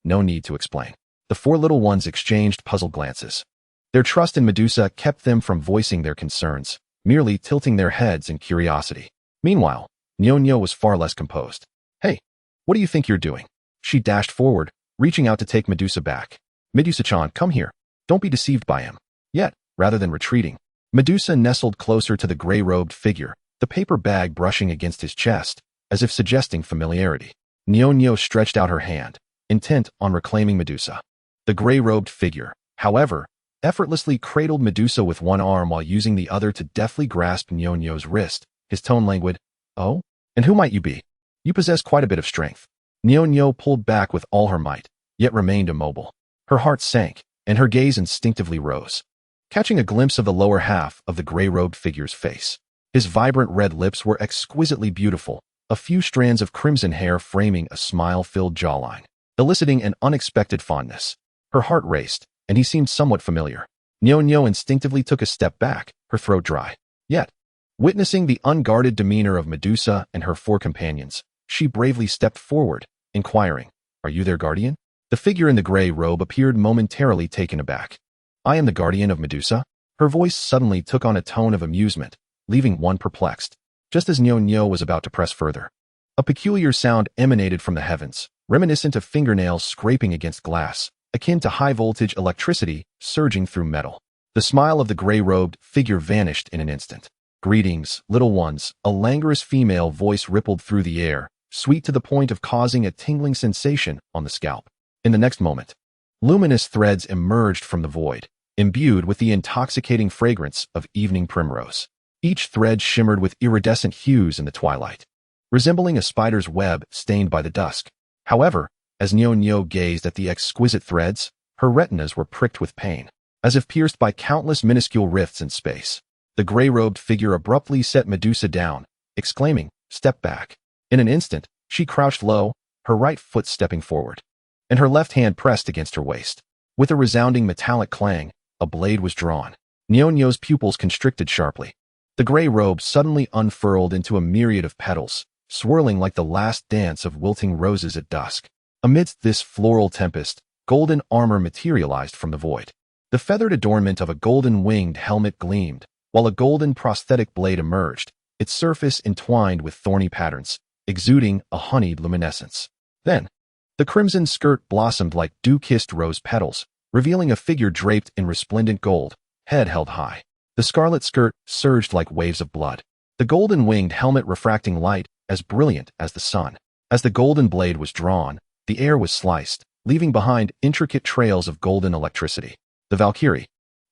no need to explain." The four little ones exchanged puzzled glances. Their trust in Medusa kept them from voicing their concerns, merely tilting their heads in curiosity. Meanwhile, Nyo was far less composed. "Hey, what do you think you're doing?" She dashed forward, reaching out to take Medusa back. "Medusa-chan, come here. Don't be deceived by him." Yet, rather than retreating, Medusa nestled closer to the gray-robed figure, the paper bag brushing against his chest, as if suggesting familiarity. Nyo stretched out her hand, intent on reclaiming Medusa. The gray-robed figure, however, effortlessly cradled Medusa with one arm while using the other to deftly grasp Nyo's wrist, his tone languid. "Oh? And who might you be? You possess quite a bit of strength." Nyo pulled back with all her might, yet remained immobile. Her heart sank, and her gaze instinctively rose, catching a glimpse of the lower half of the gray-robed figure's face. His vibrant red lips were exquisitely beautiful, a few strands of crimson hair framing a smile-filled jawline, eliciting an unexpected fondness. Her heart raced, and he seemed somewhat familiar. Nyo instinctively took a step back, her throat dry. Yet, witnessing the unguarded demeanor of Medusa and her four companions, she bravely stepped forward, inquiring, "Are you their guardian?" The figure in the gray robe appeared momentarily taken aback. "I am the guardian of Medusa?" Her voice suddenly took on a tone of amusement, leaving one perplexed. Just as Nyo was about to press further, a peculiar sound emanated from the heavens, reminiscent of fingernails scraping against glass, akin to high-voltage electricity surging through metal. The smile of the gray-robed figure vanished in an instant. "Greetings, little ones," a languorous female voice rippled through the air, sweet to the point of causing a tingling sensation on the scalp. In the next moment, luminous threads emerged from the void, imbued with the intoxicating fragrance of evening primrose. Each thread shimmered with iridescent hues in the twilight, resembling a spider's web stained by the dusk. However, as Nyo gazed at the exquisite threads, her retinas were pricked with pain, as if pierced by countless minuscule rifts in space. The gray-robed figure abruptly set Medusa down, exclaiming, "Step back." In an instant, she crouched low, her right foot stepping forward, and her left hand pressed against her waist. With a resounding metallic clang, a blade was drawn. Nyo's pupils constricted sharply. The gray robe suddenly unfurled into a myriad of petals, swirling like the last dance of wilting roses at dusk. Amidst this floral tempest, golden armor materialized from the void. The feathered adornment of a golden-winged helmet gleamed, while a golden prosthetic blade emerged, its surface entwined with thorny patterns, exuding a honeyed luminescence. Then, the crimson skirt blossomed like dew-kissed rose petals, revealing a figure draped in resplendent gold, head held high. The scarlet skirt surged like waves of blood, the golden-winged helmet refracting light as brilliant as the sun. As the golden blade was drawn, the air was sliced, leaving behind intricate trails of golden electricity. The Valkyrie,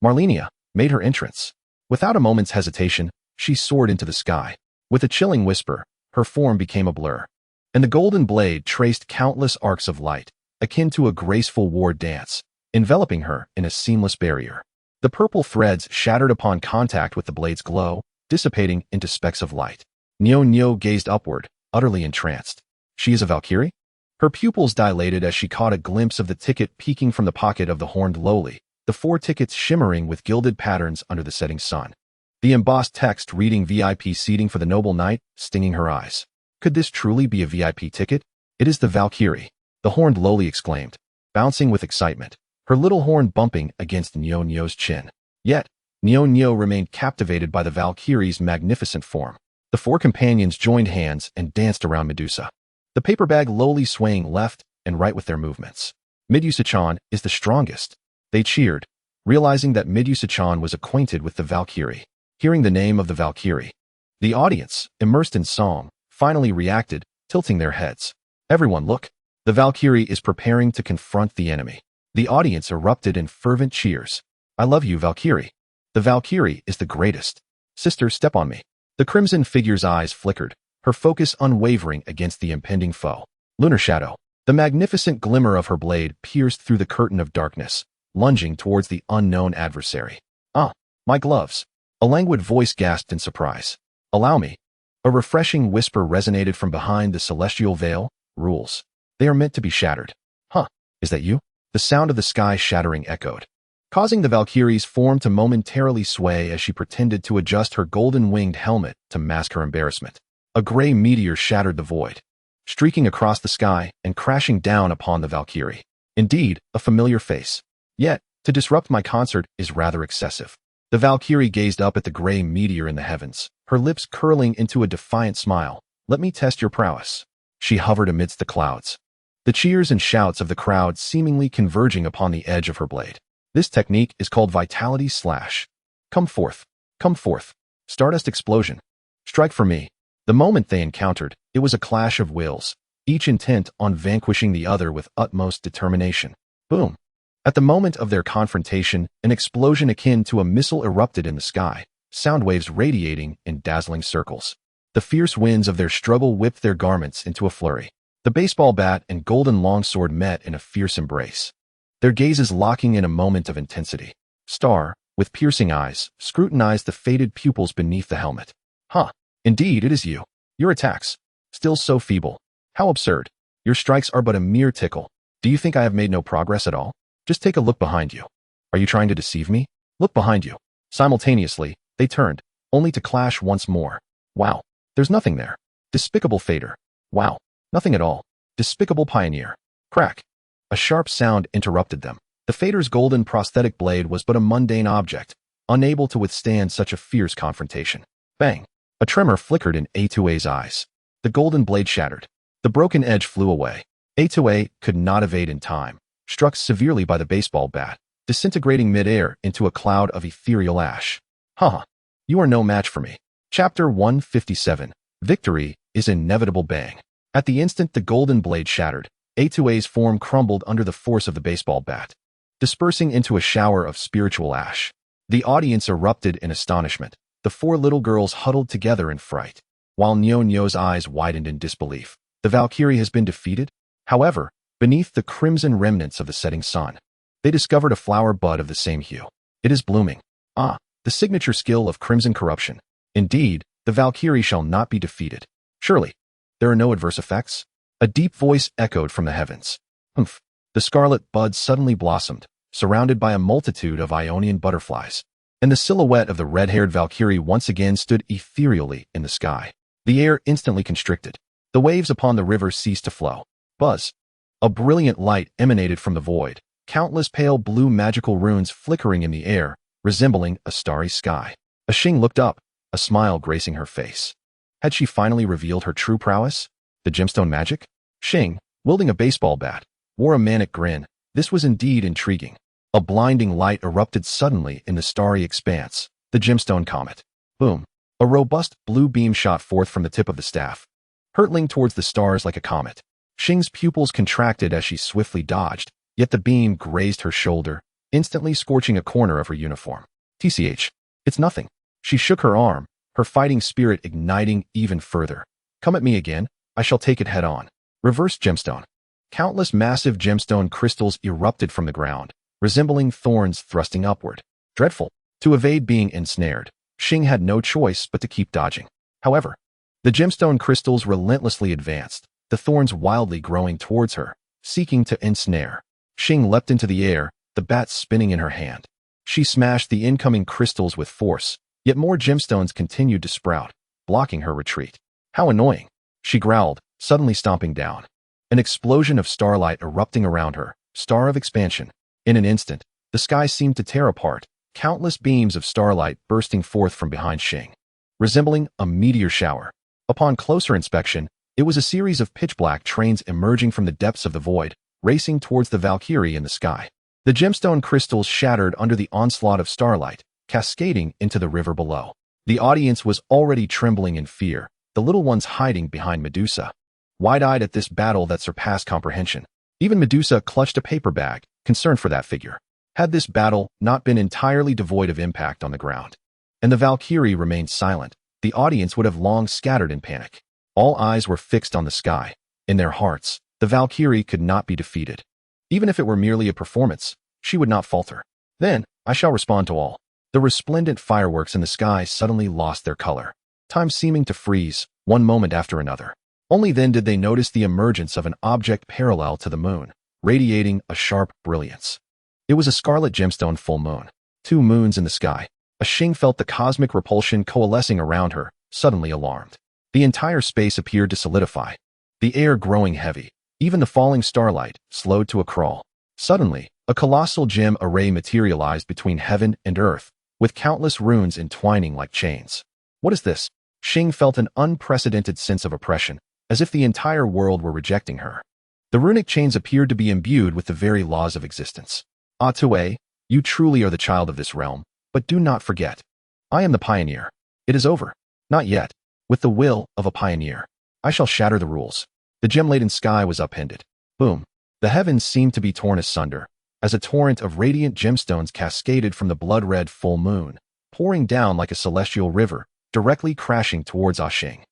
Malenia, made her entrance. Without a moment's hesitation, she soared into the sky. With a chilling whisper, her form became a blur, and the golden blade traced countless arcs of light, akin to a graceful war dance, enveloping her in a seamless barrier. The purple threads shattered upon contact with the blade's glow, dissipating into specks of light. Nyo gazed upward, utterly entranced. She is a Valkyrie? Her pupils dilated as she caught a glimpse of the ticket peeking from the pocket of the horned lowly, the 4 tickets shimmering with gilded patterns under the setting sun. The embossed text reading VIP seating for the noble knight, stinging her eyes. Could this truly be a VIP ticket? "It is the Valkyrie," the horned lowly exclaimed, bouncing with excitement, her little horn bumping against Nyo's chin. Yet, Nyo remained captivated by the Valkyrie's magnificent form. The 4 companions joined hands and danced around Medusa, the paper bag lowly swaying left and right with their movements. "Medusa-chan is the strongest," they cheered, realizing that Medusa-chan was acquainted with the Valkyrie. Hearing the name of the Valkyrie, the audience, immersed in song, finally reacted, tilting their heads. Everyone look! The Valkyrie is preparing to confront the enemy. The audience erupted in fervent cheers. I love you, Valkyrie. The Valkyrie is the greatest. Sister, step on me. The crimson figure's eyes flickered, her focus unwavering against the impending foe. Lunar Shadow. The magnificent glimmer of her blade pierced through the curtain of darkness, lunging towards the unknown adversary. Ah, my gloves. A languid voice gasped in surprise. Allow me. A refreshing whisper resonated from behind the celestial veil. Rules. They are meant to be shattered. Huh, is that you? The sound of the sky shattering echoed, causing the Valkyrie's form to momentarily sway as she pretended to adjust her golden-winged helmet to mask her embarrassment. A gray meteor shattered the void, streaking across the sky and crashing down upon the Valkyrie. Indeed, a familiar face. Yet, to disrupt my concert is rather excessive. The Valkyrie gazed up at the gray meteor in the heavens, her lips curling into a defiant smile. Let me test your prowess. She hovered amidst the clouds, the cheers and shouts of the crowd seemingly converging upon the edge of her blade. This technique is called Vitality Slash. Come forth. Come forth. Stardust Explosion. Strike for me. The moment they encountered, it was a clash of wills, each intent on vanquishing the other with utmost determination. Boom. At the moment of their confrontation, an explosion akin to a missile erupted in the sky, sound waves radiating in dazzling circles. The fierce winds of their struggle whipped their garments into a flurry. The baseball bat and golden longsword met in a fierce embrace, their gazes locking in a moment of intensity. Star, with piercing eyes, scrutinized the faded pupils beneath the helmet. Huh, indeed it is you. Your attacks, still so feeble. How absurd. Your strikes are but a mere tickle. Do you think I have made no progress at all? Just take a look behind you. Are you trying to deceive me? Look behind you. Simultaneously, they turned, only to clash once more. Wow, there's nothing there. Despicable Fader. Wow, nothing at all. Despicable Pioneer. Crack. A sharp sound interrupted them. The Fader's golden prosthetic blade was but a mundane object, unable to withstand such a fierce confrontation. Bang. A tremor flickered in A2A's eyes. The golden blade shattered. The broken edge flew away. A2A could not evade in time, struck severely by the baseball bat, disintegrating midair into a cloud of ethereal ash. Haha, you are no match for me. Chapter 157. Victory is inevitable. Bang. At the instant the golden blade shattered, A2A's form crumbled under the force of the baseball bat, dispersing into a shower of spiritual ash. The audience erupted in astonishment. The four little girls huddled together in fright, while Nyo-Nyo's eyes widened in disbelief. The Valkyrie has been defeated? However, beneath the crimson remnants of the setting sun, they discovered a flower bud of the same hue. It is blooming. Ah, the signature skill of crimson corruption. Indeed, the Valkyrie shall not be defeated. Surely, there are no adverse effects? A deep voice echoed from the heavens. Humph. The scarlet bud suddenly blossomed, surrounded by a multitude of Ionian butterflies, and the silhouette of the red-haired Valkyrie once again stood ethereally in the sky. The air instantly constricted. The waves upon the river ceased to flow. Buzz. A brilliant light emanated from the void, countless pale blue magical runes flickering in the air, resembling a starry sky. Xing looked up, a smile gracing her face. Had she finally revealed her true prowess? The gemstone magic? Xing, wielding a baseball bat, wore a manic grin. This was indeed intriguing. A blinding light erupted suddenly in the starry expanse, the gemstone comet. Boom. A robust blue beam shot forth from the tip of the staff, hurtling towards the stars like a comet. Xing's pupils contracted as she swiftly dodged, yet the beam grazed her shoulder, instantly scorching a corner of her uniform. TCH. It's nothing. She shook her arm, her fighting spirit igniting even further. Come at me again, I shall take it head on. Reverse gemstone. Countless massive gemstone crystals erupted from the ground, resembling thorns thrusting upward. Dreadful. To evade being ensnared, Xing had no choice but to keep dodging. However, the gemstone crystals relentlessly advanced, the thorns wildly growing towards her, seeking to ensnare. Xing leapt into the air, the bat spinning in her hand. She smashed the incoming crystals with force, yet more gemstones continued to sprout, blocking her retreat. How annoying. She growled, suddenly stomping down. An explosion of starlight erupting around her, star of expansion. In an instant, the sky seemed to tear apart, countless beams of starlight bursting forth from behind Xing, resembling a meteor shower. Upon closer inspection, it was a series of pitch-black trains emerging from the depths of the void, racing towards the Valkyrie in the sky. The gemstone crystals shattered under the onslaught of starlight, cascading into the river below. The audience was already trembling in fear, the little ones hiding behind Medusa, wide-eyed at this battle that surpassed comprehension. Even Medusa clutched a paper bag, concerned for that figure. Had this battle not been entirely devoid of impact on the ground, and the Valkyrie remained silent, the audience would have long scattered in panic. All eyes were fixed on the sky. In their hearts, the Valkyrie could not be defeated. Even if it were merely a performance, she would not falter. Then, I shall respond to all. The resplendent fireworks in the sky suddenly lost their color, time seeming to freeze, one moment after another. Only then did they notice the emergence of an object parallel to the moon, radiating a sharp brilliance. It was a scarlet gemstone full moon. 2 moons in the sky. Ashing felt the cosmic repulsion coalescing around her, suddenly alarmed. The entire space appeared to solidify, the air growing heavy. Even the falling starlight slowed to a crawl. Suddenly, a colossal gem array materialized between heaven and earth, with countless runes entwining like chains. What is this? Shing felt an unprecedented sense of oppression, as if the entire world were rejecting her. The runic chains appeared to be imbued with the very laws of existence. Atue, you truly are the child of this realm, but do not forget. I am the pioneer. It is over. Not yet. With the will of a pioneer, I shall shatter the rules. The gem-laden sky was upended. Boom. The heavens seemed to be torn asunder, as a torrent of radiant gemstones cascaded from the blood-red full moon, pouring down like a celestial river, directly crashing towards Ashing.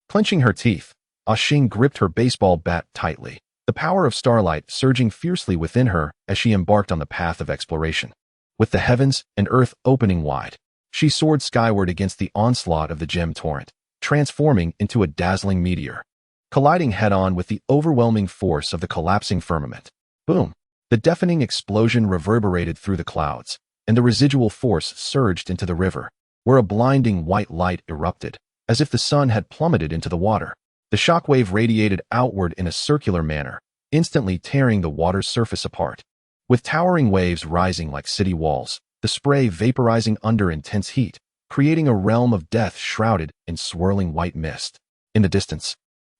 Clenching her teeth, Ashing gripped her baseball bat tightly, the power of starlight surging fiercely within her as she embarked on the path of exploration. With the heavens and earth opening wide, she soared skyward against the onslaught of the gem torrent, transforming into a dazzling meteor, colliding head-on with the overwhelming force of the collapsing firmament. Boom! The deafening explosion reverberated through the clouds, and the residual force surged into the river, where a blinding white light erupted, as if the sun had plummeted into the water. The shockwave radiated outward in a circular manner, instantly tearing the water's surface apart. With towering waves rising like city walls, the spray vaporizing under intense heat, creating a realm of death shrouded in swirling white mist. In the distance,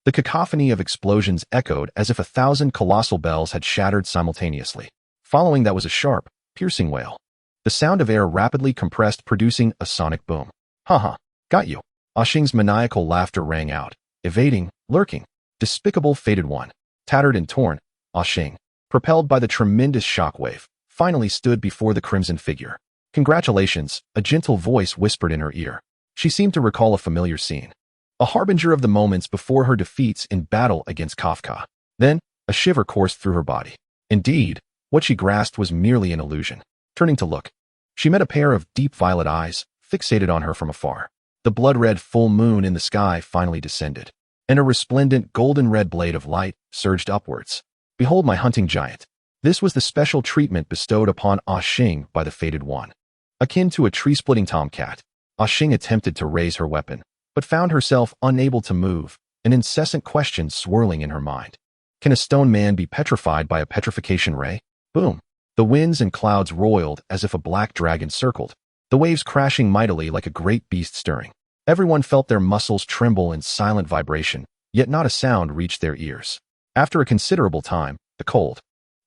the cacophony of explosions echoed as if 1,000 colossal bells had shattered simultaneously. Following that was a sharp, piercing wail. The sound of air rapidly compressed, producing a sonic boom. Haha, got you. Ashing's maniacal laughter rang out, evading, lurking. Despicable fated one. Tattered and torn, Ashing, propelled by the tremendous shockwave, finally stood before the crimson figure. Congratulations, a gentle voice whispered in her ear. She seemed to recall a familiar scene, a harbinger of the moments before her defeats in battle against Kafka. Then, a shiver coursed through her body. Indeed, what she grasped was merely an illusion. Turning to look, she met a pair of deep violet eyes, fixated on her from afar. The blood-red full moon in the sky finally descended, and a resplendent golden-red blade of light surged upwards. Behold my hunting giant. This was the special treatment bestowed upon Ashing by the fated one. Akin to a tree-splitting tomcat, Ashing attempted to raise her weapon, but found herself unable to move, an incessant question swirling in her mind. Can a stone man be petrified by a petrification ray? Boom! The winds and clouds roiled as if a black dragon circled, the waves crashing mightily like a great beast stirring. Everyone felt their muscles tremble in silent vibration, yet not a sound reached their ears. After a considerable time, the cold,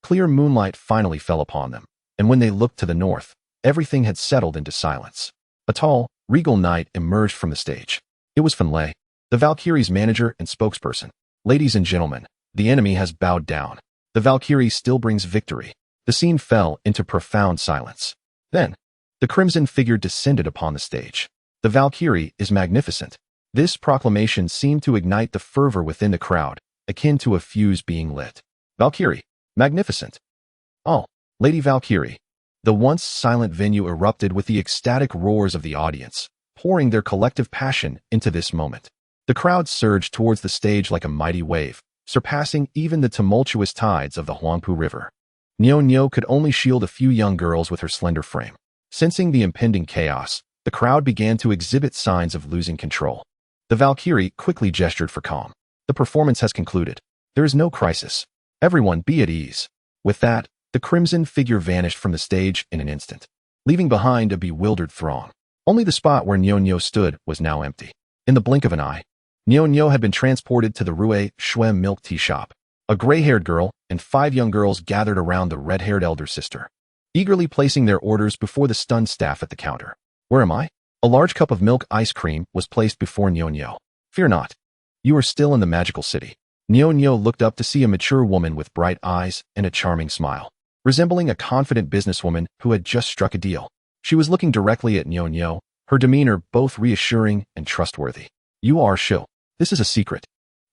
clear moonlight finally fell upon them, and when they looked to the north, everything had settled into silence. A tall, regal knight emerged from the stage. It was Finlay, the Valkyrie's manager and spokesperson. Ladies and gentlemen, the enemy has bowed down. The Valkyrie still brings victory. The scene fell into profound silence. Then, the crimson figure descended upon the stage. The Valkyrie is magnificent. This proclamation seemed to ignite the fervor within the crowd, akin to a fuse being lit. Valkyrie, magnificent. Oh, Lady Valkyrie. The once silent venue erupted with the ecstatic roars of the audience, pouring their collective passion into this moment. The crowd surged towards the stage like a mighty wave, surpassing even the tumultuous tides of the Huangpu River. Nyo Nyo could only shield a few young girls with her slender frame. Sensing the impending chaos, the crowd began to exhibit signs of losing control. The Valkyrie quickly gestured for calm. The performance has concluded. There is no crisis. Everyone be at ease. With that, the crimson figure vanished from the stage in an instant, leaving behind a bewildered throng. Only the spot where Nyo Nyo stood was now empty. In the blink of an eye, Nyo Nyo had been transported to the Rue Shuem milk tea shop. A gray-haired girl and 5 young girls gathered around the red-haired elder sister. eagerly placing their orders before the stunned staff at the counter. Where am I? A large cup of milk ice cream was placed before Nyo. Fear not. You are still in the magical city. Nyo looked up to see a mature woman with bright eyes and a charming smile, resembling a confident businesswoman who had just struck a deal. She was looking directly at Nyo, her demeanor both reassuring and trustworthy. You are Shu. This is a secret.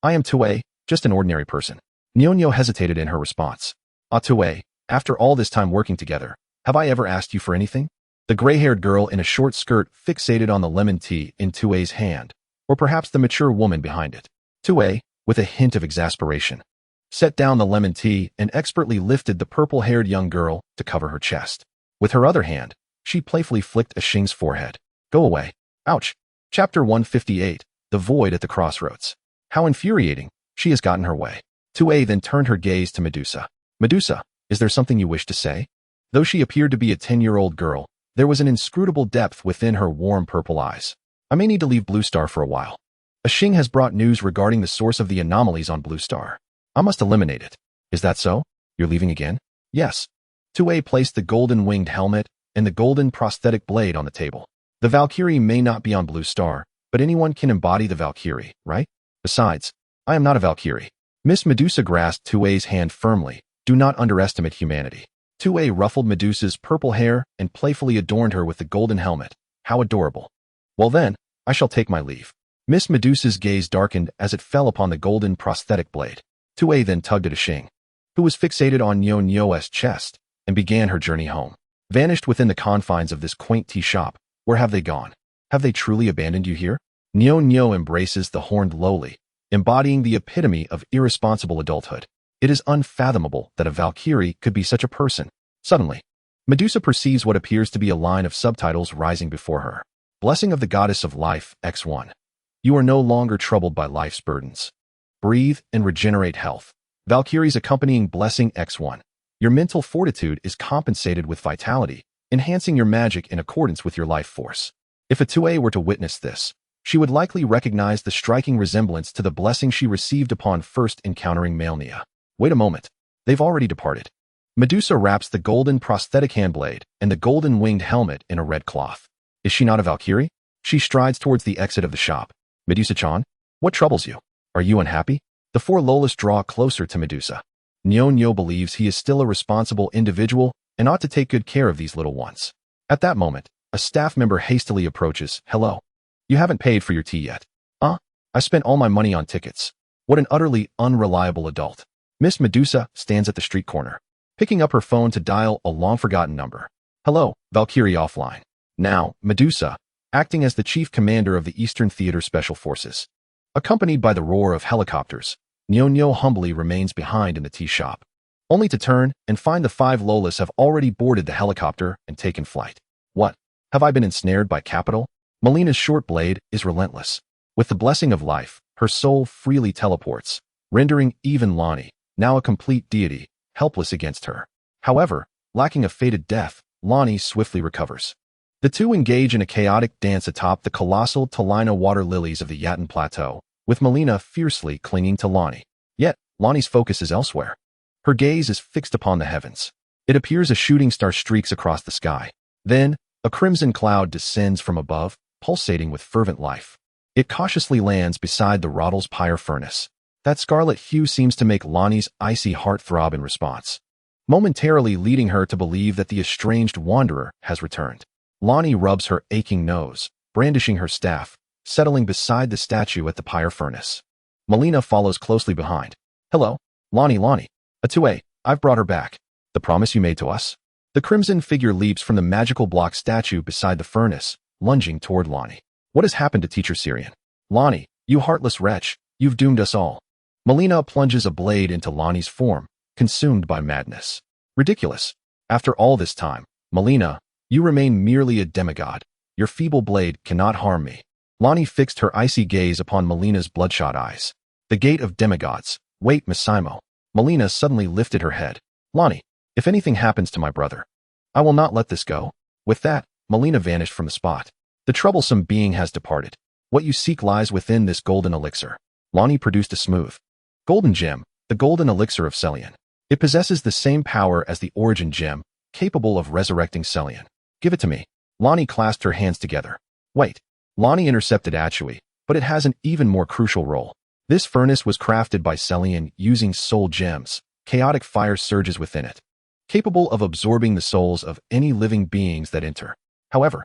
I am Tue, just an ordinary person. Nyo hesitated in her response. Tue, after all this time working together, have I ever asked you for anything? The gray-haired girl in a short skirt fixated on the lemon tea in Tue's hand, or perhaps the mature woman behind it. Tue, with a hint of exasperation, set down the lemon tea and expertly lifted the purple-haired young girl to cover her chest. With her other hand, she playfully flicked Xing's forehead. Go away. Ouch. Chapter 158, The Void at the Crossroads. How infuriating. She has gotten her way. Tue then turned her gaze to Medusa. Medusa, is there something you wish to say? Though she appeared to be a 10-year-old girl, there was an inscrutable depth within her warm purple eyes. I may need to leave Blue Star for a while. Xing has brought news regarding the source of the anomalies on Blue Star. I must eliminate it. Is that so? You're leaving again? Yes. Tue placed the golden-winged helmet and the golden prosthetic blade on the table. The Valkyrie may not be on Blue Star, but anyone can embody the Valkyrie, right? Besides, I am not a Valkyrie. Miss Medusa grasped Tue's hand firmly. Do not underestimate humanity. Tue ruffled Medusa's purple hair and playfully adorned her with the golden helmet. How adorable. Well then, I shall take my leave. Miss Medusa's gaze darkened as it fell upon the golden prosthetic blade. Tue then tugged at Xing, who was fixated on Nyo's chest, and began her journey home. Vanished within the confines of this quaint tea shop. Where have they gone? Have they truly abandoned you here? Nyo embraces the horned lowly, embodying the epitome of irresponsible adulthood. It is unfathomable that a Valkyrie could be such a person. Suddenly, Medusa perceives what appears to be a line of subtitles rising before her. Blessing of the Goddess of Life, X1. You are no longer troubled by life's burdens. Breathe and regenerate health. Valkyrie's accompanying blessing X1. Your mental fortitude is compensated with vitality, enhancing your magic in accordance with your life force. If a Tue were to witness this, she would likely recognize the striking resemblance to the blessing she received upon first encountering Malenia. Wait a moment. They've already departed. Medusa wraps the golden prosthetic handblade and the golden winged helmet in a red cloth. Is she not a Valkyrie? She strides towards the exit of the shop. Medusa-chan, what troubles you? Are you unhappy? The four Lolas draw closer to Medusa. Nyo believes he is still a responsible individual and ought to take good care of these little ones. At that moment, a staff member hastily approaches. Hello. You haven't paid for your tea yet. I spent all my money on tickets. What an utterly unreliable adult. Miss Medusa stands at the street corner, picking up her phone to dial a long-forgotten number. Hello, Valkyrie offline. Now, Medusa, acting as the chief commander of the Eastern Theater Special Forces. Accompanied by the roar of helicopters, Nyo humbly remains behind in the tea shop, only to turn and find the five Lolas have already boarded the helicopter and taken flight. What? Have I been ensnared by capital? Malena's short blade is relentless. With the blessing of life, her soul freely teleports, rendering even Lonnie, now a complete deity, helpless against her. However, lacking a fated death, Lonnie swiftly recovers. The two engage in a chaotic dance atop the colossal Talina water lilies of the Yatan Plateau, with Malenia fiercely clinging to Lonnie. Yet, Lonnie's focus is elsewhere. Her gaze is fixed upon the heavens. It appears a shooting star streaks across the sky. Then, a crimson cloud descends from above, pulsating with fervent life. It cautiously lands beside the Roddel's pyre furnace. That scarlet hue seems to make Lonnie's icy heart throb in response, momentarily leading her to believe that the estranged wanderer has returned. Lonnie rubs her aching nose, brandishing her staff, settling beside the statue at the pyre furnace. Malenia follows closely behind. Hello, Lonnie. Atue, I've brought her back. The promise you made to us? The crimson figure leaps from the magical block statue beside the furnace, lunging toward Lonnie. What has happened to Teacher Syrian? Lonnie, you heartless wretch, you've doomed us all. Malenia plunges a blade into Lonnie's form, consumed by madness. Ridiculous. After all this time, Malenia, you remain merely a demigod. Your feeble blade cannot harm me. Lonnie fixed her icy gaze upon Malenia's bloodshot eyes. The gate of demigods. Wait, Massimo. Malenia suddenly lifted her head. Lonnie, if anything happens to my brother, I will not let this go. With that, Malenia vanished from the spot. The troublesome being has departed. What you seek lies within this golden elixir. Lonnie produced a smooth golden gem, the golden elixir of Celian. It possesses the same power as the origin gem, capable of resurrecting Celian. Give it to me. Lonnie clasped her hands together. Wait. Lonnie intercepted Achui, but it has an even more crucial role. This furnace was crafted by Celian using soul gems. Chaotic fire surges within it, capable of absorbing the souls of any living beings that enter. However,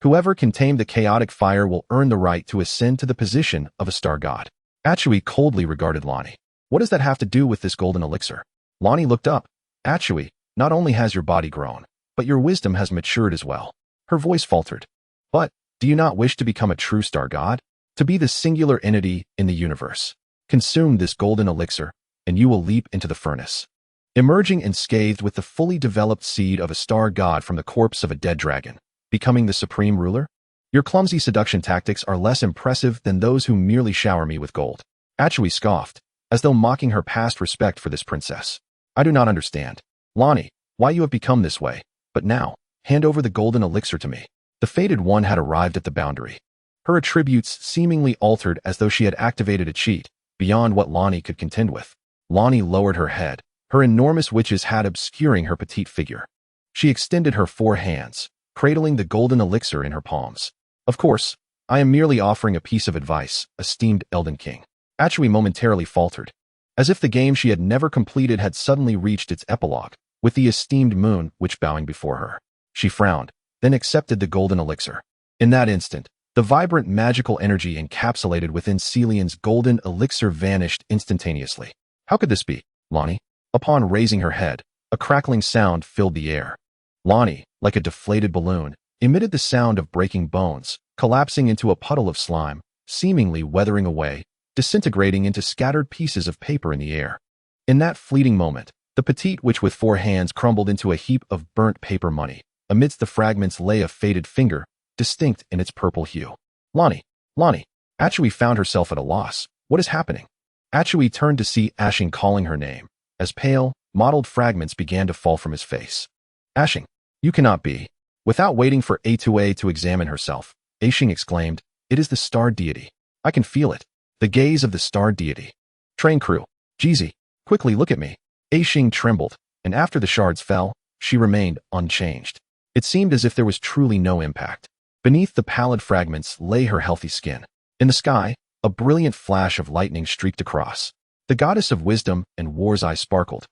whoever can tame the chaotic fire will earn the right to ascend to the position of a star god. Achui coldly regarded Lonnie. What does that have to do with this golden elixir? Lonnie looked up. Achui, not only has your body grown, but your wisdom has matured as well. Her voice faltered. But, do you not wish to become a true star god? To be the singular entity in the universe? Consume this golden elixir, and you will leap into the furnace, emerging unscathed with the fully developed seed of a star god from the corpse of a dead dragon, becoming the supreme ruler? Your clumsy seduction tactics are less impressive than those who merely shower me with gold. Achui scoffed, as though mocking her past respect for this princess. I do not understand, Lonnie, why you have become this way, but now, hand over the golden elixir to me. The fated one had arrived at the boundary. Her attributes seemingly altered as though she had activated a cheat, beyond what Lonnie could contend with. Lonnie lowered her head, her enormous witch's hat obscuring her petite figure. She extended her 4 hands, cradling the golden elixir in her palms. Of course, I am merely offering a piece of advice, esteemed Elden King. Achui momentarily faltered, as if the game she had never completed had suddenly reached its epilogue, with the esteemed moon witch bowing before her. She frowned, then accepted the golden elixir. In that instant, the vibrant magical energy encapsulated within Celian's golden elixir vanished instantaneously. How could this be, Lonnie? Upon raising her head, a crackling sound filled the air. Lonnie, like a deflated balloon, emitted the sound of breaking bones, collapsing into a puddle of slime, seemingly weathering away, disintegrating into scattered pieces of paper in the air. In that fleeting moment, the petite witch with 4 hands crumbled into a heap of burnt paper money. Amidst the fragments lay a faded finger, distinct in its purple hue. Lonnie! Achui found herself at a loss. What is happening? Achui turned to see Ashing calling her name, as pale, mottled fragments began to fall from his face. Ashing, you cannot be. Without waiting for A2A to examine herself, Ashing exclaimed, it is the star deity. I can feel it. The gaze of the star deity. Train crew, Jeezy, quickly look at me. Ashing trembled, and after the shards fell, she remained unchanged. It seemed as if there was truly no impact. Beneath the pallid fragments lay her healthy skin. In the sky, a brilliant flash of lightning streaked across. The goddess of wisdom and war's eye sparkled,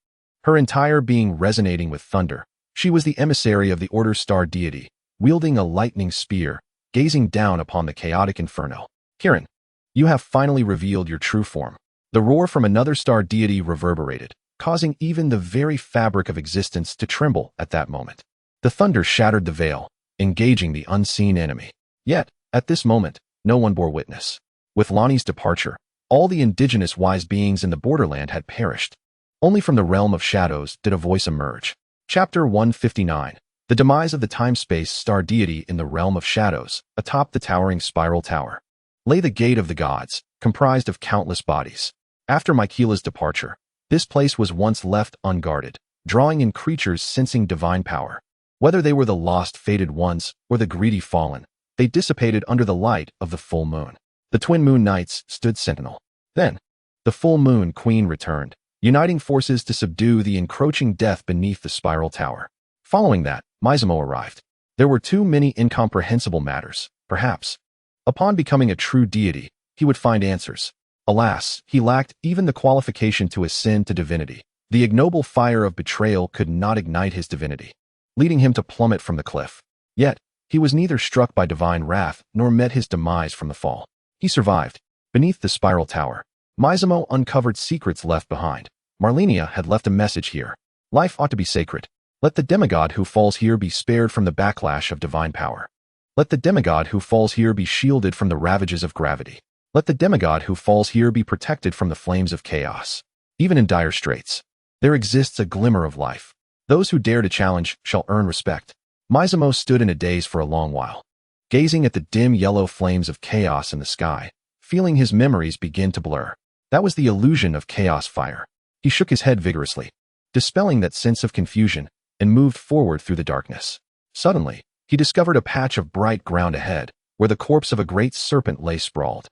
her entire being resonating with thunder. She was the emissary of the Order Star deity, wielding a lightning spear, gazing down upon the chaotic inferno. Kiran, you have finally revealed your true form. The roar from another star deity reverberated, causing even the very fabric of existence to tremble at that moment. The thunder shattered the veil, engaging the unseen enemy. Yet, at this moment, no one bore witness. With Lonnie's departure, all the indigenous wise beings in the borderland had perished. Only from the realm of shadows did a voice emerge. Chapter 159. The demise of the time-space star deity in the realm of shadows, atop the towering spiral tower, lay the gate of the gods, comprised of countless bodies. After Miquella's departure, this place was once left unguarded, drawing in creatures sensing divine power. Whether they were the lost fated ones or the greedy fallen, they dissipated under the light of the full moon. The twin moon knights stood sentinel. Then, the full moon queen returned, uniting forces to subdue the encroaching death beneath the spiral tower. Following that, Miquella arrived. There were too many incomprehensible matters, perhaps. Upon becoming a true deity, he would find answers. Alas, he lacked even the qualification to ascend to divinity. The ignoble fire of betrayal could not ignite his divinity, leading him to plummet from the cliff. Yet, he was neither struck by divine wrath nor met his demise from the fall. He survived. Beneath the spiral tower, Miquella uncovered secrets left behind. Malenia had left a message here. Life ought to be sacred. Let the demigod who falls here be spared from the backlash of divine power. Let the demigod who falls here be shielded from the ravages of gravity. Let the demigod who falls here be protected from the flames of chaos. Even in dire straits, there exists a glimmer of life. Those who dare to challenge shall earn respect. Miquella stood in a daze for a long while, gazing at the dim yellow flames of chaos in the sky, feeling his memories begin to blur. That was the illusion of chaos fire. He shook his head vigorously, dispelling that sense of confusion, and moved forward through the darkness. Suddenly, he discovered a patch of bright ground ahead, where the corpse of a great serpent lay sprawled.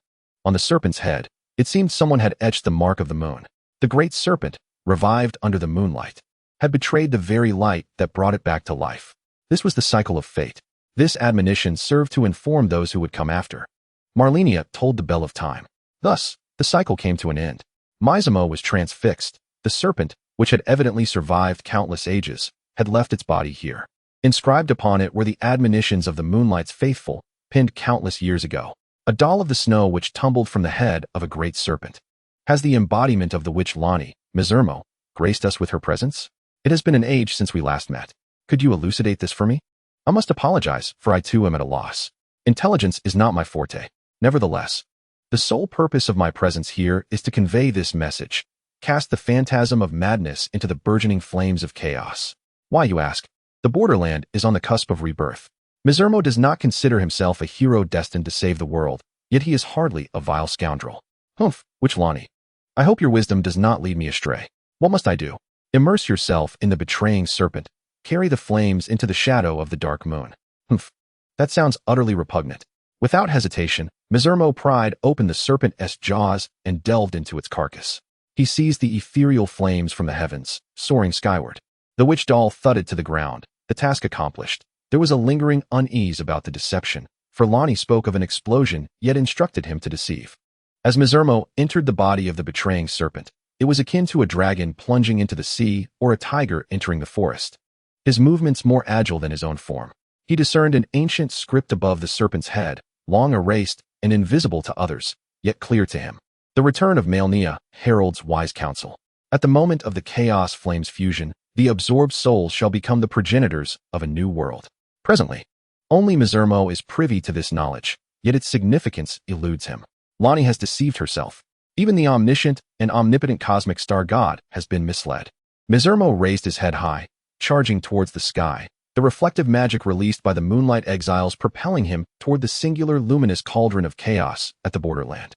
On the serpent's head, it seemed someone had etched the mark of the moon. The great serpent, revived under the moonlight. had betrayed the very light that brought it back to life. This was the cycle of fate. This admonition served to inform those who would come after. Malenia tolled the bell of time. Thus, the cycle came to an end. Mizumo was transfixed. The serpent, which had evidently survived countless ages, had left its body here. Inscribed upon it were the admonitions of the Moonlight's faithful, pinned countless years ago. A doll of the snow which tumbled from the head of a great serpent. Has the embodiment of the witch Lani, Mizumo, graced us with her presence? It has been an age since we last met. Could you elucidate this for me? I must apologize, for I too am at a loss. Intelligence is not my forte. Nevertheless, the sole purpose of my presence here is to convey this message. Cast the phantasm of madness into the burgeoning flames of chaos. Why, you ask? The borderland is on the cusp of rebirth. Mizumo does not consider himself a hero destined to save the world, yet he is hardly a vile scoundrel. Humph, witch Lani. I hope your wisdom does not lead me astray. What must I do? Immerse yourself in the betraying serpent. Carry the flames into the shadow of the dark moon. Humph. That sounds utterly repugnant. Without hesitation, Mizumo pried open the serpent's jaws and delved into its carcass. He seized the ethereal flames from the heavens, soaring skyward. The witch doll thudded to the ground. The task accomplished. There was a lingering unease about the deception, for Lani spoke of an explosion, yet instructed him to deceive. As Mizumo entered the body of the betraying serpent, it was akin to a dragon plunging into the sea or a tiger entering the forest. His movements more agile than his own form. He discerned an ancient script above the serpent's head, long erased and invisible to others, yet clear to him. The return of Malenia heralds wise counsel. At the moment of the chaos flames fusion, the absorbed souls shall become the progenitors of a new world. Presently, only Mizumo is privy to this knowledge, yet its significance eludes him. Lani has deceived herself. Even the omniscient and omnipotent cosmic star god has been misled. Mizumo raised his head high, charging towards the sky, the reflective magic released by the moonlight exiles propelling him toward the singular luminous cauldron of chaos at the borderland.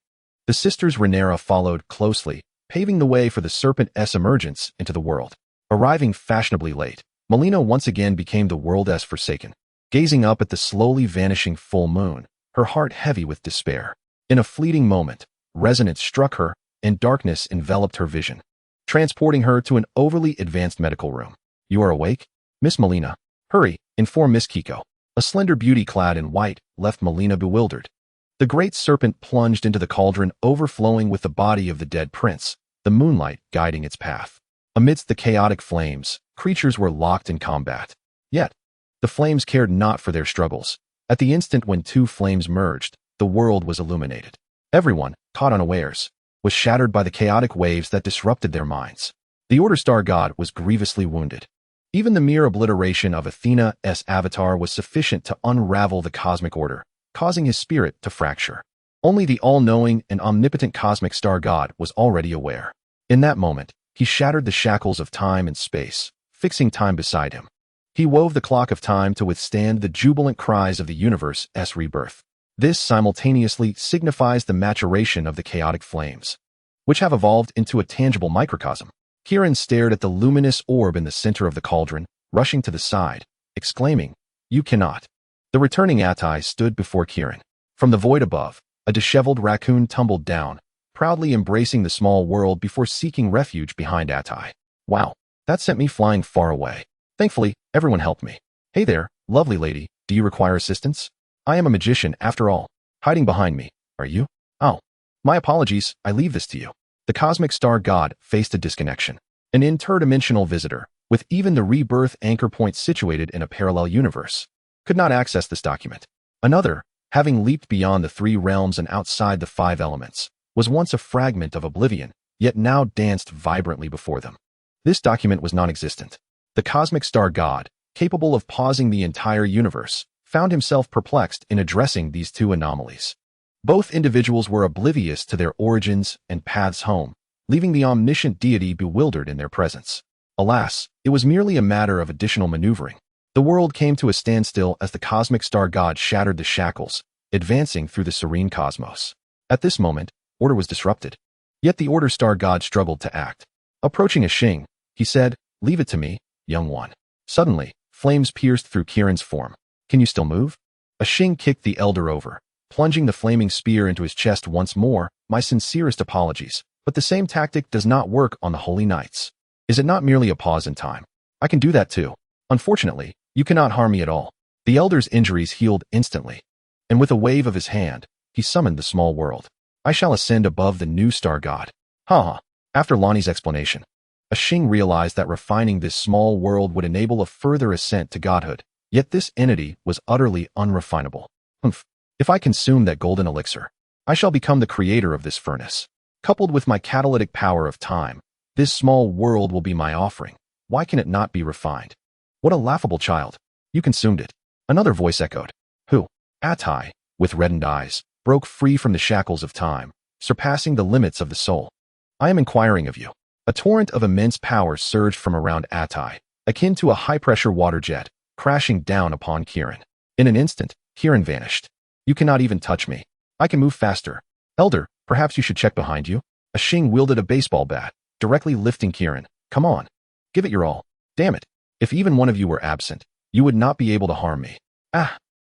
The sisters Rhaenyra followed closely, paving the way for the serpent's emergence into the world. Arriving fashionably late, Malenia once again became the world's forsaken. Gazing up at the slowly vanishing full moon, her heart heavy with despair. In a fleeting moment, resonance struck her, and darkness enveloped her vision, transporting her to an overly advanced medical room. You are awake? Miss Malenia. Hurry, inform Miss Kiko. A slender beauty clad in white left Malenia bewildered. The great serpent plunged into the cauldron, overflowing with the body of the dead prince, the moonlight guiding its path. Amidst the chaotic flames, creatures were locked in combat. Yet, the flames cared not for their struggles. At the instant when two flames merged, the world was illuminated. Everyone, caught unawares, was shattered by the chaotic waves that disrupted their minds. The Order Star God was grievously wounded. Even the mere obliteration of Athena's avatar was sufficient to unravel the cosmic order, causing his spirit to fracture. Only the all-knowing and omnipotent cosmic star God was already aware. In that moment, he shattered the shackles of time and space, fixing time beside him. He wove the clock of time to withstand the jubilant cries of the universe's rebirth. This simultaneously signifies the maturation of the chaotic flames, which have evolved into a tangible microcosm. Kirin stared at the luminous orb in the center of the cauldron, rushing to the side, exclaiming, "You cannot." The returning Atai stood before Kirin. From the void above, a disheveled raccoon tumbled down, proudly embracing the small world before seeking refuge behind Atai. Wow, that sent me flying far away. Thankfully, everyone helped me. Hey there, lovely lady, do you require assistance? I am a magician after all. Hiding behind me, are you? Oh, my apologies, I leave this to you. The cosmic star god faced a disconnection. An interdimensional visitor, with even the rebirth anchor point situated in a parallel universe, could not access this document. Another, having leaped beyond the three realms and outside the five elements, was once a fragment of oblivion, yet now danced vibrantly before them. This document was non-existent. The cosmic star god, capable of pausing the entire universe, found himself perplexed in addressing these two anomalies. Both individuals were oblivious to their origins and paths home, leaving the omniscient deity bewildered in their presence. Alas, it was merely a matter of additional maneuvering. The world came to a standstill as the cosmic star god shattered the shackles, advancing through the serene cosmos. At this moment, order was disrupted. Yet the Order Star God struggled to act. Approaching Ashing, he said, "Leave it to me, young one." Suddenly, flames pierced through Kirin's form. "Can you still move?" Ashing kicked the elder over, plunging the flaming spear into his chest once more. "My sincerest apologies, but the same tactic does not work on the holy nights. Is it not merely a pause in time? I can do that too. Unfortunately, you cannot harm me at all. The elder's injuries healed instantly, and with a wave of his hand, he summoned the small world. I shall ascend above the new star god. Haha. After Lonnie's explanation, Ashing realized that refining this small world would enable a further ascent to godhood, yet this entity was utterly unrefinable. Humph. If I consume that golden elixir, I shall become the creator of this furnace. Coupled with my catalytic power of time, this small world will be my offering. Why can it not be refined? What a laughable child. You consumed it. Another voice echoed. Who? Atai, with reddened eyes, broke free from the shackles of time, surpassing the limits of the soul. I am inquiring of you. A torrent of immense power surged from around Atai, akin to a high-pressure water jet, crashing down upon Kirin. In an instant, Kirin vanished. You cannot even touch me. I can move faster. Elder, perhaps you should check behind you. Ashing wielded a baseball bat, directly lifting Kirin. Come on. Give it your all. Damn it. If even one of you were absent, you would not be able to harm me. Ah.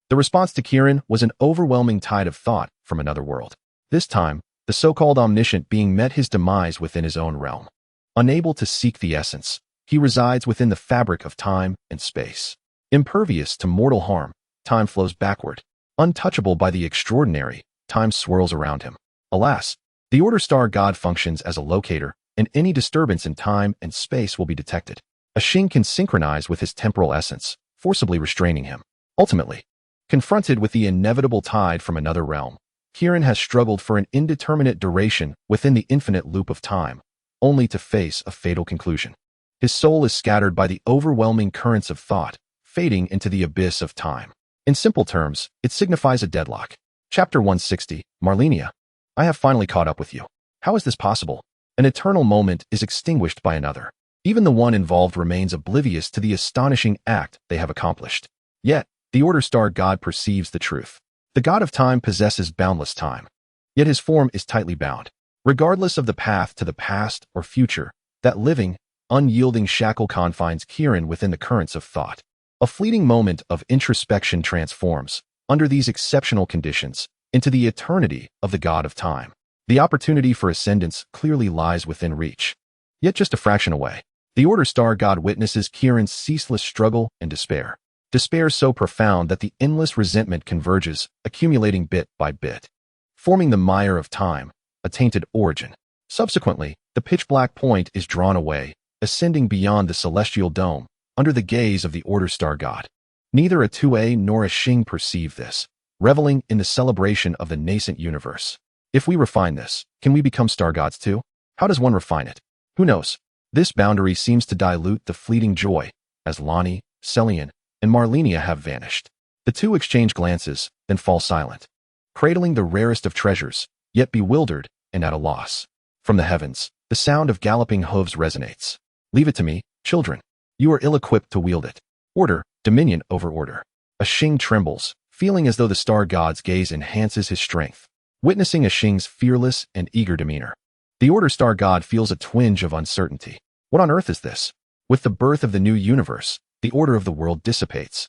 The response to Kirin was an overwhelming tide of thought from another world. This time, the so-called omniscient being met his demise within his own realm. Unable to seek the essence, he resides within the fabric of time and space. Impervious to mortal harm, time flows backward. Untouchable by the extraordinary, time swirls around him. Alas, the Order Star God functions as a locator, and any disturbance in time and space will be detected. Ashing can synchronize with his temporal essence, forcibly restraining him. Ultimately, confronted with the inevitable tide from another realm, Kirin has struggled for an indeterminate duration within the infinite loop of time, only to face a fatal conclusion. His soul is scattered by the overwhelming currents of thought, fading into the abyss of time. In simple terms, it signifies a deadlock. Chapter 160, Malenia. I have finally caught up with you. How is this possible? An eternal moment is extinguished by another. Even the one involved remains oblivious to the astonishing act they have accomplished. Yet, the Order Star God perceives the truth. The God of time possesses boundless time. Yet his form is tightly bound. Regardless of the path to the past or future, that living, unyielding shackle confines Kirin within the currents of thought. A fleeting moment of introspection transforms, under these exceptional conditions, into the eternity of the God of time. The opportunity for ascendance clearly lies within reach. Yet just a fraction away, the Order Star God witnesses Kirin's ceaseless struggle and despair. Despair so profound that the endless resentment converges, accumulating bit by bit, forming the mire of time, a tainted origin. Subsequently, the pitch-black point is drawn away, ascending beyond the celestial dome, under the gaze of the Order Star God. Neither a 2A nor a Shing perceive this, reveling in the celebration of the nascent universe. If we refine this, can we become star gods too? How does one refine it? Who knows? This boundary seems to dilute the fleeting joy, as Lonnie, Celian, and Malenia have vanished. The two exchange glances, then fall silent, cradling the rarest of treasures, yet bewildered and at a loss. From the heavens, the sound of galloping hooves resonates. Leave it to me, children. You are ill-equipped to wield it. Order, dominion over order. Ashing trembles, feeling as though the star god's gaze enhances his strength. Witnessing Ashing's fearless and eager demeanor, the Order Star God feels a twinge of uncertainty. What on earth is this? With the birth of the new universe, the order of the world dissipates,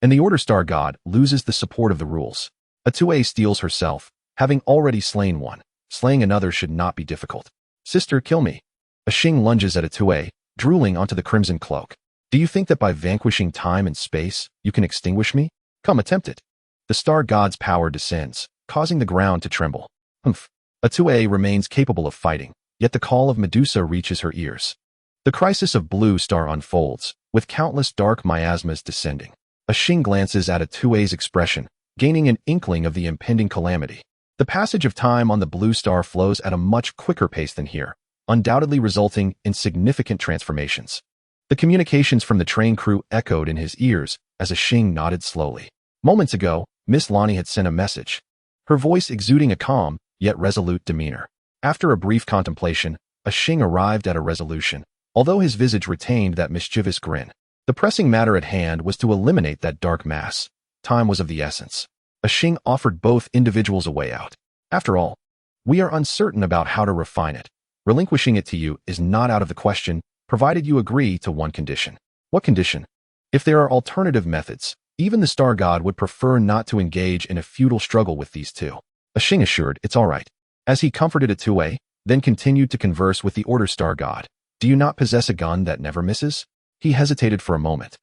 and the Order Star God loses the support of the rules. A 2A steals herself, having already slain one. Slaying another should not be difficult. Sister, kill me. Ashing lunges at a 2A, drooling onto the crimson cloak. Do you think that by vanquishing time and space, you can extinguish me? Come, attempt it. The star god's power descends, causing the ground to tremble. Humph. A 2A remains capable of fighting, yet the call of Medusa reaches her ears. The crisis of Blue Star unfolds, with countless dark miasmas descending. Ashing glances at a 2A's expression, gaining an inkling of the impending calamity. The passage of time on the Blue Star flows at a much quicker pace than here, undoubtedly resulting in significant transformations. The communications from the train crew echoed in his ears as Ashing nodded slowly. Moments ago, Miss Lonnie had sent a message, her voice exuding a calm, yet resolute demeanor. After a brief contemplation, Ashing arrived at a resolution, although his visage retained that mischievous grin. The pressing matter at hand was to eliminate that dark mass. Time was of the essence. Ashing offered both individuals a way out. After all, we are uncertain about how to refine it. Relinquishing it to you is not out of the question, provided you agree to one condition. What condition? If there are alternative methods, even the Star God would prefer not to engage in a futile struggle with these two. Ashing assured it's all right. As he comforted a 2A, then continued to converse with the Order Star God. Do you not possess a gun that never misses? He hesitated for a moment,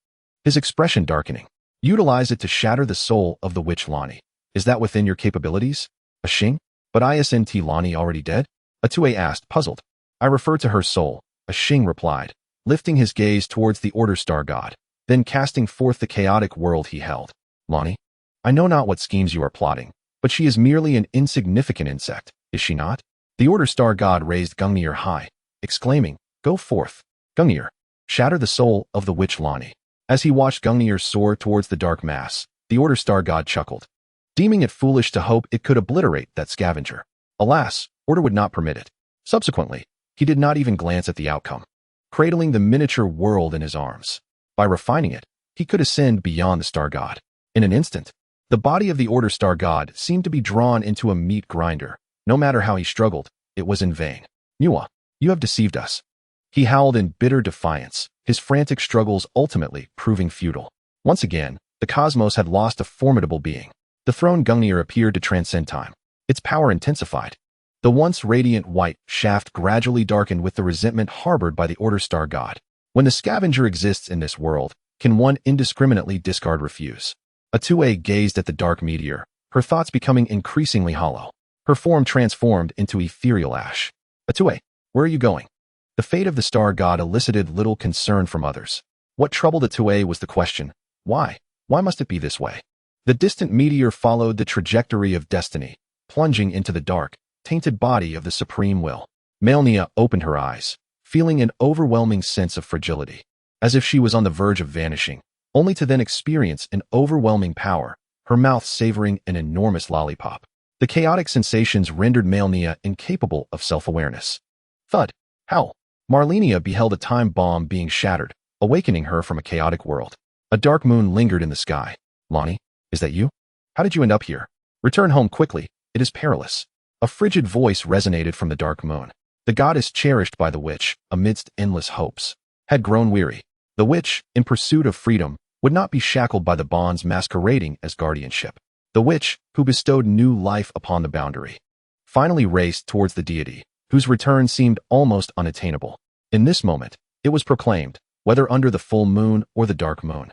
his expression darkening. Utilize it to shatter the soul of the witch Lani. Is that within your capabilities? A Shing? But isn't Lani already dead? Atue asked, puzzled. I refer to her soul, a Shing replied, lifting his gaze towards the Order Star God, then casting forth the chaotic world he held. Lani? I know not what schemes you are plotting, but she is merely an insignificant insect, is she not? The Order Star God raised Gungnir high, exclaiming, Go forth, Gungnir, shatter the soul of the witch Lani. As he watched Gungnir soar towards the dark mass, the Order Star God chuckled, deeming it foolish to hope it could obliterate that scavenger. Alas, Order would not permit it. Subsequently, he did not even glance at the outcome, cradling the miniature world in his arms. By refining it, he could ascend beyond the Star God. In an instant, the body of the Order Star God seemed to be drawn into a meat grinder. No matter how he struggled, it was in vain. Nuwa, you have deceived us. He howled in bitter defiance, his frantic struggles ultimately proving futile. Once again, the cosmos had lost a formidable being. The throne Gungnir appeared to transcend time. Its power intensified. The once radiant white shaft gradually darkened with the resentment harbored by the Order Star God. When the scavenger exists in this world, can one indiscriminately discard refuse? Atue gazed at the dark meteor, her thoughts becoming increasingly hollow. Her form transformed into ethereal ash. Atue, where are you going? The fate of the Star God elicited little concern from others. What troubled Atue was the question, why? Why must it be this way? The distant meteor followed the trajectory of destiny, plunging into the dark, tainted body of the Supreme Will. Malenia opened her eyes, feeling an overwhelming sense of fragility, as if she was on the verge of vanishing, only to then experience an overwhelming power, her mouth savoring an enormous lollipop. The chaotic sensations rendered Malenia incapable of self-awareness. Thud. Howl. Malenia beheld a time bomb being shattered, awakening her from a chaotic world. A dark moon lingered in the sky. Lani, is that you? How did you end up here? Return home quickly, it is perilous. A frigid voice resonated from the dark moon. The goddess cherished by the witch, amidst endless hopes, had grown weary. The witch, in pursuit of freedom, would not be shackled by the bonds masquerading as guardianship. The witch, who bestowed new life upon the boundary, finally raced towards the deity, whose return seemed almost unattainable. In this moment, it was proclaimed, whether under the full moon or the dark moon,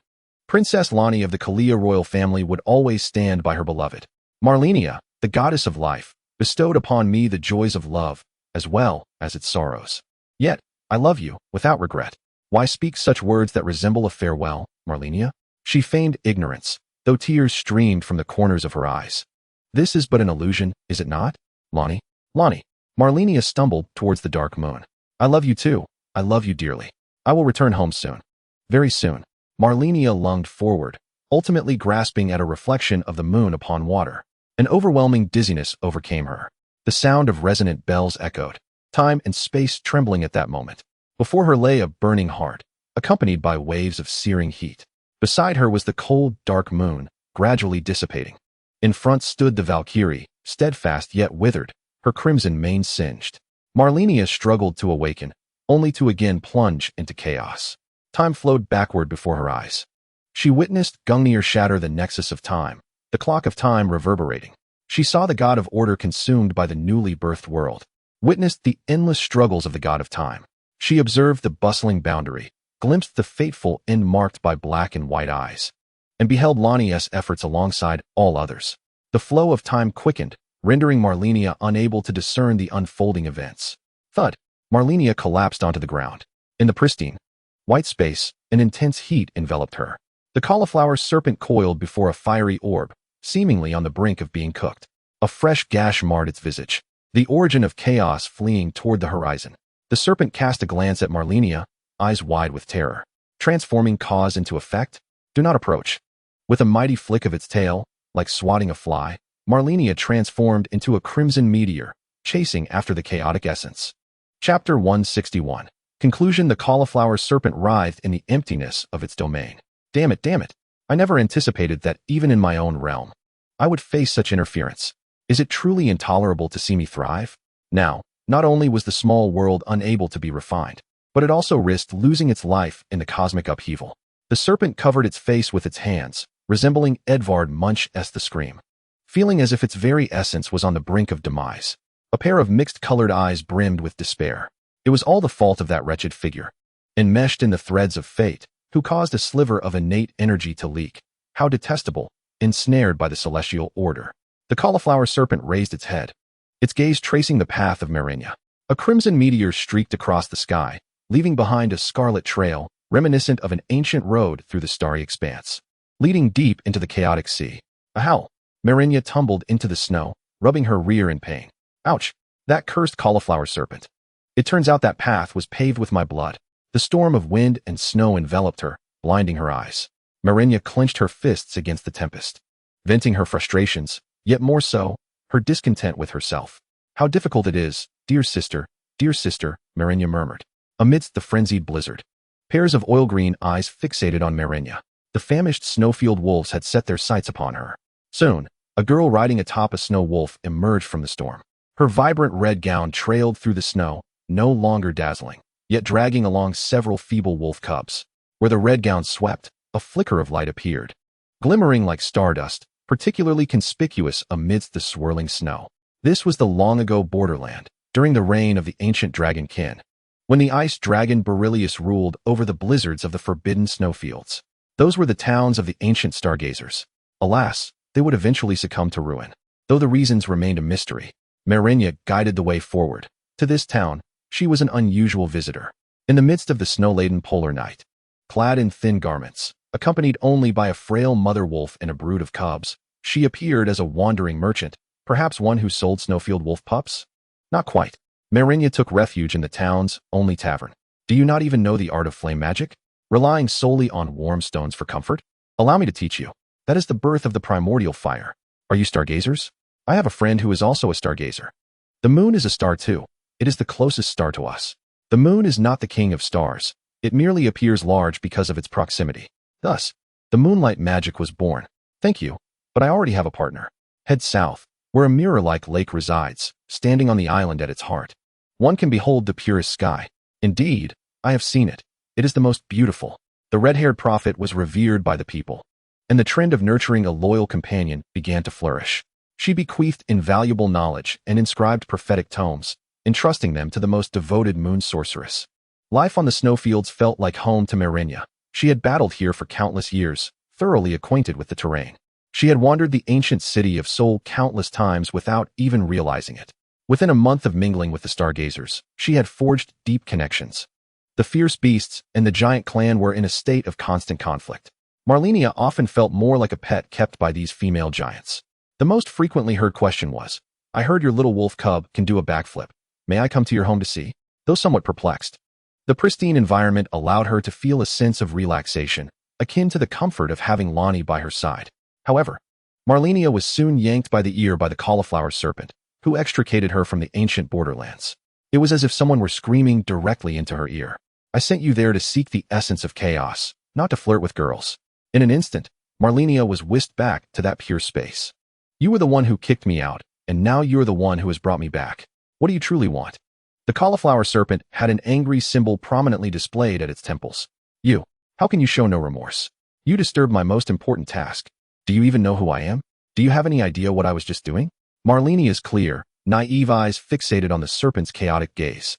Princess Lani of the Kalia royal family would always stand by her beloved. Malenia, the goddess of life, bestowed upon me the joys of love, as well as its sorrows. Yet, I love you, without regret. Why speak such words that resemble a farewell, Malenia? She feigned ignorance, though tears streamed from the corners of her eyes. This is but an illusion, is it not? Lani? Lani. Malenia stumbled towards the dark moon. I love you too. I love you dearly. I will return home soon. Very soon. Malenia lunged forward, ultimately grasping at a reflection of the moon upon water. An overwhelming dizziness overcame her. The sound of resonant bells echoed, time and space trembling at that moment. Before her lay a burning heart, accompanied by waves of searing heat. Beside her was the cold, dark moon, gradually dissipating. In front stood the Valkyrie, steadfast yet withered, her crimson mane singed. Malenia struggled to awaken, only to again plunge into chaos. Time flowed backward before her eyes. She witnessed Gungnir shatter the nexus of time, the clock of time reverberating. She saw the god of order consumed by the newly birthed world, witnessed the endless struggles of the god of time. She observed the bustling boundary, glimpsed the fateful end marked by black and white eyes, and beheld Lani's efforts alongside all others. The flow of time quickened, rendering Malenia unable to discern the unfolding events. Thud. Malenia collapsed onto the ground. In the pristine, white space, an intense heat enveloped her. The cauliflower serpent coiled before a fiery orb, seemingly on the brink of being cooked. A fresh gash marred its visage, the origin of chaos fleeing toward the horizon. The serpent cast a glance at Malenia, eyes wide with terror. Transforming cause into effect? Do not approach. With a mighty flick of its tail, like swatting a fly, Malenia transformed into a crimson meteor, chasing after the chaotic essence. Chapter 161. Conclusion. The cauliflower serpent writhed in the emptiness of its domain. Damn it. I never anticipated that even in my own realm, I would face such interference. Is it truly intolerable to see me thrive? Now, not only was the small world unable to be refined, but it also risked losing its life in the cosmic upheaval. The serpent covered its face with its hands, resembling Edvard Munch's The Scream, feeling as if its very essence was on the brink of demise. A pair of mixed-colored eyes brimmed with despair. It was all the fault of that wretched figure. enmeshed in the threads of fate, who caused a sliver of innate energy to leak. How detestable, ensnared by the celestial order. The cauliflower serpent raised its head, its gaze tracing the path of Malenia. A crimson meteor streaked across the sky, leaving behind a scarlet trail, reminiscent of an ancient road through the starry expanse, leading deep into the chaotic sea. A howl. Malenia tumbled into the snow, rubbing her rear in pain. Ouch! That cursed cauliflower serpent. It turns out that path was paved with my blood. The storm of wind and snow enveloped her, blinding her eyes. Malenia clenched her fists against the tempest, venting her frustrations, yet more so, her discontent with herself. How difficult it is, dear sister, Malenia murmured. Amidst the frenzied blizzard, pairs of oil-green eyes fixated on Malenia. The famished snowfield wolves had set their sights upon her. Soon, a girl riding atop a snow wolf emerged from the storm. Her vibrant red gown trailed through the snow, no longer dazzling, yet dragging along several feeble wolf cubs. Where the red gown swept, a flicker of light appeared, glimmering like stardust, particularly conspicuous amidst the swirling snow. This was the long-ago borderland, during the reign of the ancient dragon kin, when the ice dragon Beryllius ruled over the blizzards of the forbidden snowfields. Those were the towns of the ancient stargazers. Alas, they would eventually succumb to ruin. Though the reasons remained a mystery, Malenia guided the way forward. To this town, she was an unusual visitor. In the midst of the snow-laden polar night, clad in thin garments, accompanied only by a frail mother wolf and a brood of cubs, she appeared as a wandering merchant, perhaps one who sold snowfield wolf pups? Not quite. Malenia took refuge in the town's only tavern. Do you not even know the art of flame magic? Relying solely on warm stones for comfort? Allow me to teach you. That is the birth of the primordial fire. Are you stargazers? I have a friend who is also a stargazer. The moon is a star too. It is the closest star to us. The moon is not the king of stars. It merely appears large because of its proximity. Thus, the moonlight magic was born. Thank you, but I already have a partner. Head south, where a mirror-like lake resides, standing on the island at its heart. One can behold the purest sky. Indeed, I have seen it. It is the most beautiful. The red-haired prophet was revered by the people, and the trend of nurturing a loyal companion began to flourish. She bequeathed invaluable knowledge and inscribed prophetic tomes, entrusting them to the most devoted moon sorceress. Life on the snowfields felt like home to Malenia. She had battled here for countless years, thoroughly acquainted with the terrain. She had wandered the ancient city of Sol countless times without even realizing it. Within a month of mingling with the stargazers, she had forged deep connections. The fierce beasts and the giant clan were in a state of constant conflict. Malenia often felt more like a pet kept by these female giants. The most frequently heard question was, I heard your little wolf cub can do a backflip. May I come to your home to see? Though somewhat perplexed, the pristine environment allowed her to feel a sense of relaxation, akin to the comfort of having Lonnie by her side. However, Malenia was soon yanked by the ear by the cauliflower serpent, who extricated her from the ancient borderlands. It was as if someone were screaming directly into her ear. I sent you there to seek the essence of chaos, not to flirt with girls. In an instant, Malenia was whisked back to that pure space. You were the one who kicked me out, and now you're the one who has brought me back. What do you truly want? The cauliflower serpent had an angry symbol prominently displayed at its temples. You. How can you show no remorse? You disturbed my most important task. Do you even know who I am? Do you have any idea what I was just doing? Malenia's clear, naive eyes fixated on the serpent's chaotic gaze.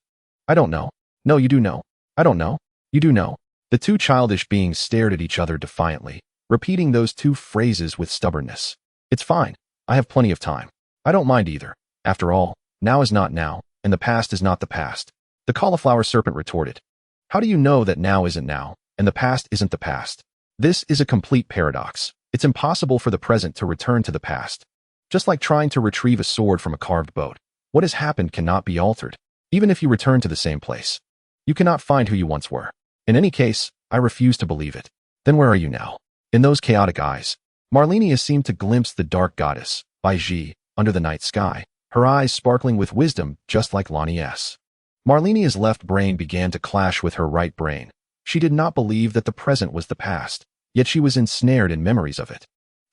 I don't know. No, you do know. I don't know. You do know. The two childish beings stared at each other defiantly, repeating those two phrases with stubbornness. It's fine. I have plenty of time. I don't mind either. After all, now is not now, and the past is not the past. The cauliflower serpent retorted. How do you know that now isn't now, and the past isn't the past? This is a complete paradox. It's impossible for the present to return to the past. Just like trying to retrieve a sword from a carved boat. What has happened cannot be altered, even if you return to the same place. You cannot find who you once were. In any case, I refuse to believe it. Then where are you now? In those chaotic eyes, Malenia seemed to glimpse the dark goddess, Baiji, under the night sky, her eyes sparkling with wisdom just like Lonnie's. Malenia's left brain began to clash with her right brain. She did not believe that the present was the past, yet she was ensnared in memories of it,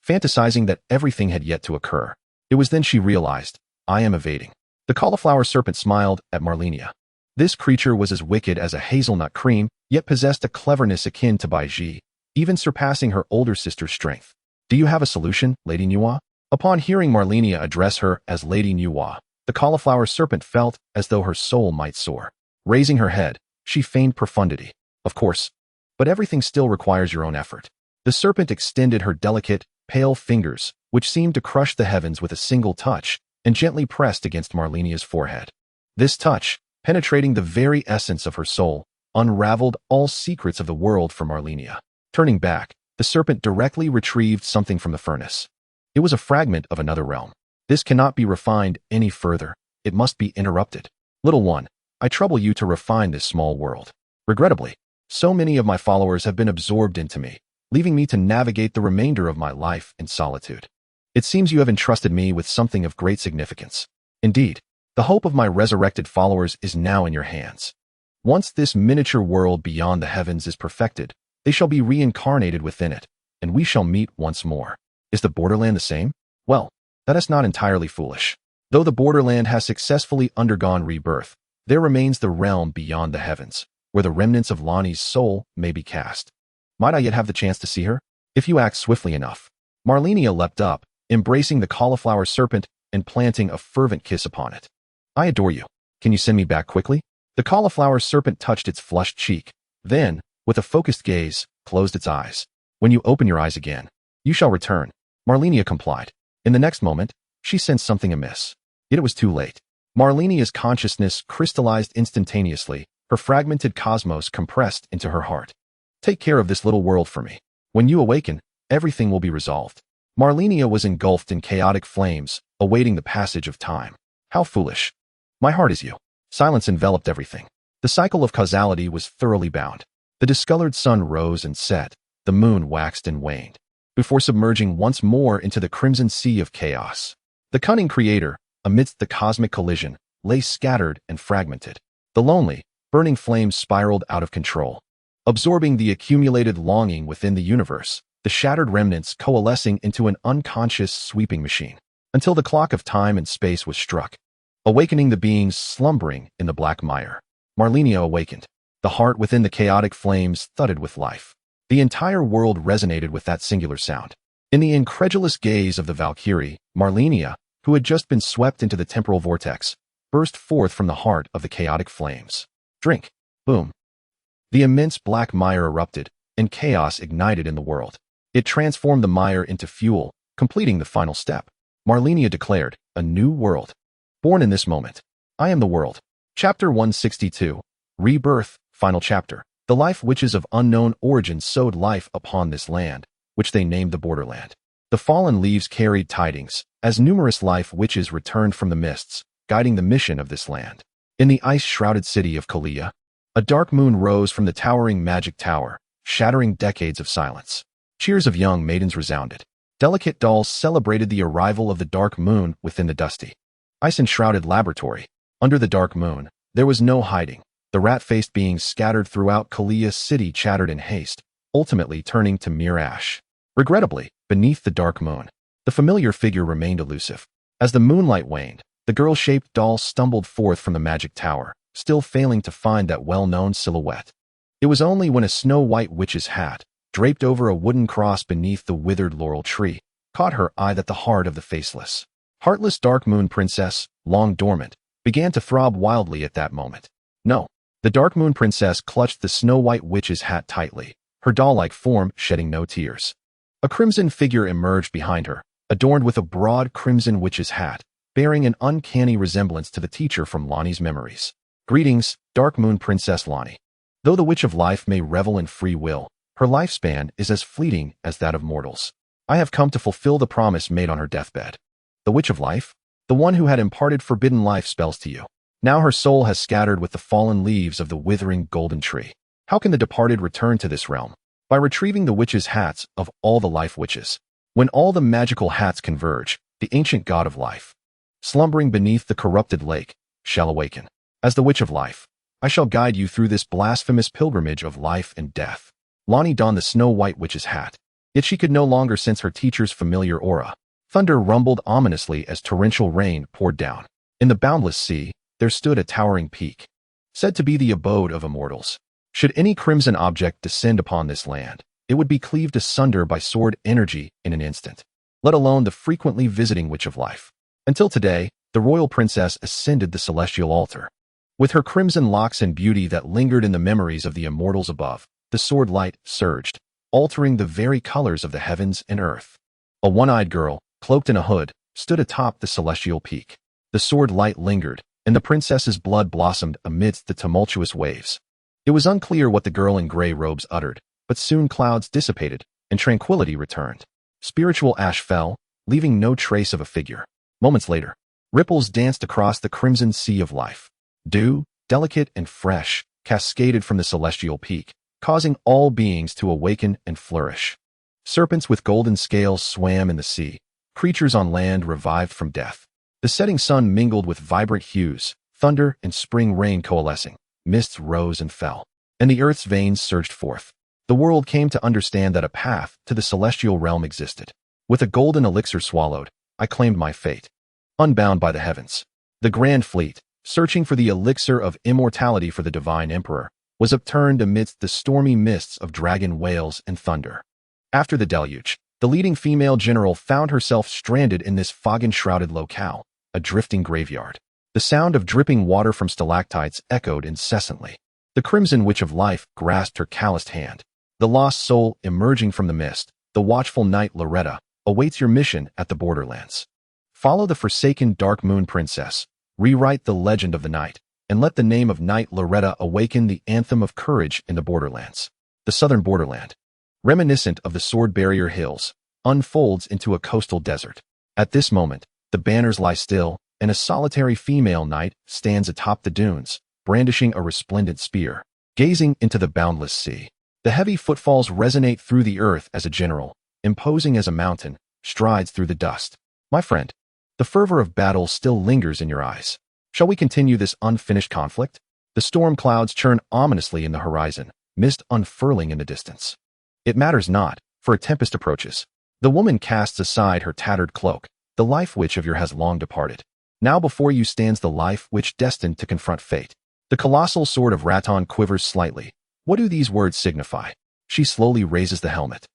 fantasizing that everything had yet to occur. It was then she realized, I am evading. The cauliflower serpent smiled at Malenia. This creature was as wicked as a hazelnut cream, yet possessed a cleverness akin to Baiji, even surpassing her older sister's strength. Do you have a solution, Lady Nuwa? Upon hearing Malenia address her as Lady Nuwa, the cauliflower serpent felt as though her soul might soar. Raising her head, she feigned profundity. Of course. But everything still requires your own effort. The serpent extended her delicate, pale fingers, which seemed to crush the heavens with a single touch, and gently pressed against Malenia's forehead. This touch, penetrating the very essence of her soul, unraveled all secrets of the world for Malenia. Turning back, the serpent directly retrieved something from the furnace. It was a fragment of another realm. This cannot be refined any further. It must be interrupted. Little one, I trouble you to refine this small world. Regrettably, so many of my followers have been absorbed into me, leaving me to navigate the remainder of my life in solitude. It seems you have entrusted me with something of great significance. Indeed, the hope of my resurrected followers is now in your hands. Once this miniature world beyond the heavens is perfected, they shall be reincarnated within it, and we shall meet once more. Is the borderland the same? Well, that is not entirely foolish. Though the borderland has successfully undergone rebirth, there remains the realm beyond the heavens, where the remnants of Lonnie's soul may be cast. Might I yet have the chance to see her? If you act swiftly enough. Malenia leapt up, embracing the cauliflower serpent and planting a fervent kiss upon it. I adore you. Can you send me back quickly? The cauliflower serpent touched its flushed cheek, then, with a focused gaze, closed its eyes. When you open your eyes again, you shall return. Malenia complied. In the next moment, she sensed something amiss. Yet it was too late. Malenia's consciousness crystallized instantaneously, her fragmented cosmos compressed into her heart. Take care of this little world for me. When you awaken, everything will be resolved. Malenia was engulfed in chaotic flames, awaiting the passage of time. How foolish. My heart is you. Silence enveloped everything. The cycle of causality was thoroughly bound. The discolored sun rose and set, the moon waxed and waned, before submerging once more into the crimson sea of chaos. The cunning creator, amidst the cosmic collision, lay scattered and fragmented. The lonely, burning flames spiraled out of control, absorbing the accumulated longing within the universe, the shattered remnants coalescing into an unconscious sweeping machine, until the clock of time and space was struck, awakening the beings slumbering in the black mire. Malenia awakened. The heart within the chaotic flames thudded with life. The entire world resonated with that singular sound. In the incredulous gaze of the Valkyrie, Malenia, who had just been swept into the temporal vortex, burst forth from the heart of the chaotic flames. Drink. Boom. The immense black mire erupted, and chaos ignited in the world. It transformed the mire into fuel, completing the final step. Malenia declared, a new world. Born in this moment. I am the world. Chapter 162. Rebirth, Final Chapter. The life witches of unknown origin sowed life upon this land, which they named the borderland. The fallen leaves carried tidings, as numerous life witches returned from the mists, guiding the mission of this land. In the ice-shrouded city of Kalia, a dark moon rose from the towering magic tower, shattering decades of silence. Cheers of young maidens resounded. Delicate dolls celebrated the arrival of the dark moon within the dusty, ice-enshrouded laboratory. Under the dark moon, there was no hiding. The rat-faced beings scattered throughout Kalia city chattered in haste, ultimately turning to mere ash. Regrettably, beneath the dark moon, the familiar figure remained elusive. As the moonlight waned, the girl-shaped doll stumbled forth from the magic tower, still failing to find that well-known silhouette. It was only when a snow-white witch's hat, draped over a wooden cross beneath the withered laurel tree, caught her eye that the heart of the faceless, heartless dark moon princess, long dormant, began to throb wildly at that moment. No. The dark moon princess clutched the snow-white witch's hat tightly, her doll-like form shedding no tears. A crimson figure emerged behind her, adorned with a broad crimson witch's hat, bearing an uncanny resemblance to the teacher from Lonnie's memories. Greetings, Dark Moon Princess Lonnie. Though the Witch of Life may revel in free will, her lifespan is as fleeting as that of mortals. I have come to fulfill the promise made on her deathbed. The Witch of Life? The one who had imparted forbidden life spells to you. Now her soul has scattered with the fallen leaves of the withering golden tree. How can the departed return to this realm? By retrieving the witches' hats of all the life witches. When all the magical hats converge, the ancient god of life, slumbering beneath the corrupted lake, shall awaken. As the Witch of Life, I shall guide you through this blasphemous pilgrimage of life and death. Lonnie donned the snow-white witch's hat, yet she could no longer sense her teacher's familiar aura. Thunder rumbled ominously as torrential rain poured down. In the boundless sea, there stood a towering peak, said to be the abode of immortals. Should any crimson object descend upon this land, it would be cleaved asunder by sword energy in an instant, let alone the frequently visiting Witch of Life. Until today, the royal princess ascended the celestial altar. With her crimson locks and beauty that lingered in the memories of the immortals above, the sword light surged, altering the very colors of the heavens and earth. A one-eyed girl, cloaked in a hood, stood atop the celestial peak. The sword light lingered, and the princess's blood blossomed amidst the tumultuous waves. It was unclear what the girl in gray robes uttered, but soon clouds dissipated, and tranquility returned. Spiritual ash fell, leaving no trace of a figure. Moments later, ripples danced across the crimson sea of life. Dew, delicate and fresh, cascaded from the celestial peak, causing all beings to awaken and flourish. Serpents with golden scales swam in the sea. Creatures on land revived from death. The setting sun mingled with vibrant hues, thunder and spring rain coalescing. Mists rose and fell, and the earth's veins surged forth. The world came to understand that a path to the celestial realm existed. With a golden elixir swallowed, I claimed my fate. Unbound by the heavens, the grand fleet, searching for the elixir of immortality for the divine emperor, was upturned amidst the stormy mists of dragon wails and thunder. After the deluge, the leading female general found herself stranded in this fog-enshrouded locale, a drifting graveyard. The sound of dripping water from stalactites echoed incessantly. The crimson witch of life grasped her calloused hand. The lost soul emerging from the mist, the watchful knight Loretta, awaits your mission at the borderlands. Follow the forsaken Dark Moon Princess, rewrite the legend of the night, and let the name of Knight Loretta awaken the anthem of courage in the borderlands. The southern borderland, reminiscent of the Sword Barrier Hills, unfolds into a coastal desert. At this moment, the banners lie still, and a solitary female knight stands atop the dunes, brandishing a resplendent spear, gazing into the boundless sea. The heavy footfalls resonate through the earth as a general, imposing as a mountain, strides through the dust. My friend, the fervor of battle still lingers in your eyes. Shall we continue this unfinished conflict? The storm clouds churn ominously in the horizon, mist unfurling in the distance. It matters not, for a tempest approaches. The woman casts aside her tattered cloak. The life witch of your has long departed. Now before you stands the life witch destined to confront fate. The colossal sword of Radahn quivers slightly. What do these words signify? She slowly raises the helmet.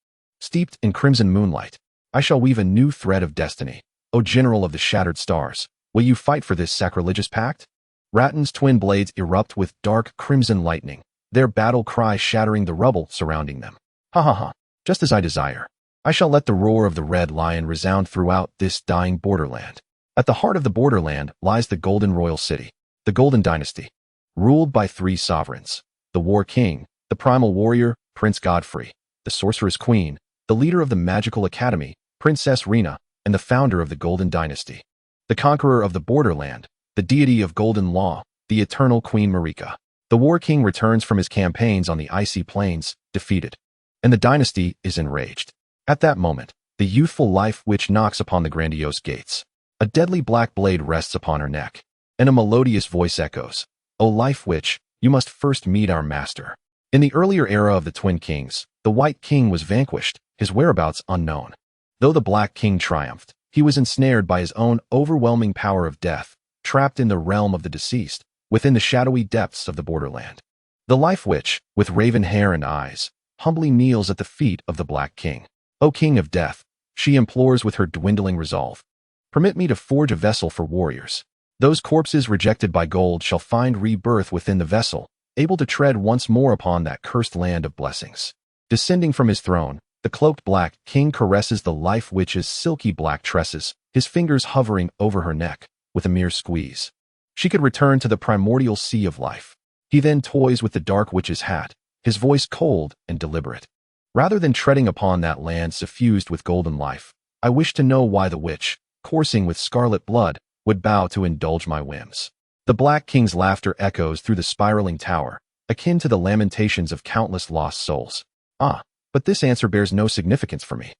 Steeped in crimson moonlight, I shall weave a new thread of destiny. O general of the shattered stars, will you fight for this sacrilegious pact? Radahn's twin blades erupt with dark crimson lightning, their battle cry shattering the rubble surrounding them. Ha ha ha, just as I desire. I shall let the roar of the red lion resound throughout this dying borderland. At the heart of the borderland lies the Golden Royal City, the Golden Dynasty, ruled by three sovereigns: the War King, the Primal Warrior, Prince Godfrey, the Sorceress Queen, the leader of the Magical Academy, Princess Rena, and the founder of the Golden Dynasty. The conqueror of the borderland, the deity of golden law, the eternal Queen Marika. The War King returns from his campaigns on the icy plains, defeated, and the dynasty is enraged. At that moment, the youthful life witch knocks upon the grandiose gates. A deadly black blade rests upon her neck, and a melodious voice echoes, "O life witch, you must first meet our master." In the earlier era of the Twin Kings, the White King was vanquished, his whereabouts unknown. Though the Black King triumphed, he was ensnared by his own overwhelming power of death, trapped in the realm of the deceased, within the shadowy depths of the borderland. The Life Witch, with raven hair and eyes, humbly kneels at the feet of the Black King. "O King of Death," she implores with her dwindling resolve, "permit me to forge a vessel for warriors. Those corpses rejected by gold shall find rebirth within the vessel, able to tread once more upon that cursed land of blessings." Descending from his throne, the cloaked Black King caresses the Life Witch's silky black tresses, his fingers hovering over her neck, with a mere squeeze. She could return to the primordial sea of life. He then toys with the Dark Witch's hat, his voice cold and deliberate. "Rather than treading upon that land suffused with golden life, I wish to know why the witch, coursing with scarlet blood, would bow to indulge my whims." The Black King's laughter echoes through the spiraling tower, akin to the lamentations of countless lost souls. "Ah, but this answer bears no significance for me."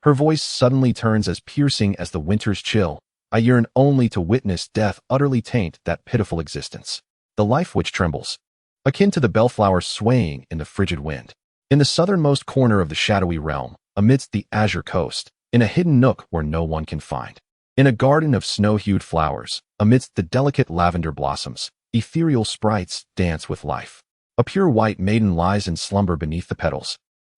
Her voice suddenly turns as piercing as the winter's chill. "I yearn only to witness death utterly taint that pitiful existence." The Life Witch trembles, akin to the bellflower swaying in the frigid wind. In the southernmost corner of the shadowy realm, amidst the azure coast, in a hidden nook where no one can find, in a garden of snow-hued flowers, amidst the delicate lavender blossoms, ethereal sprites dance with life. A pure white maiden lies in slumber beneath the petals,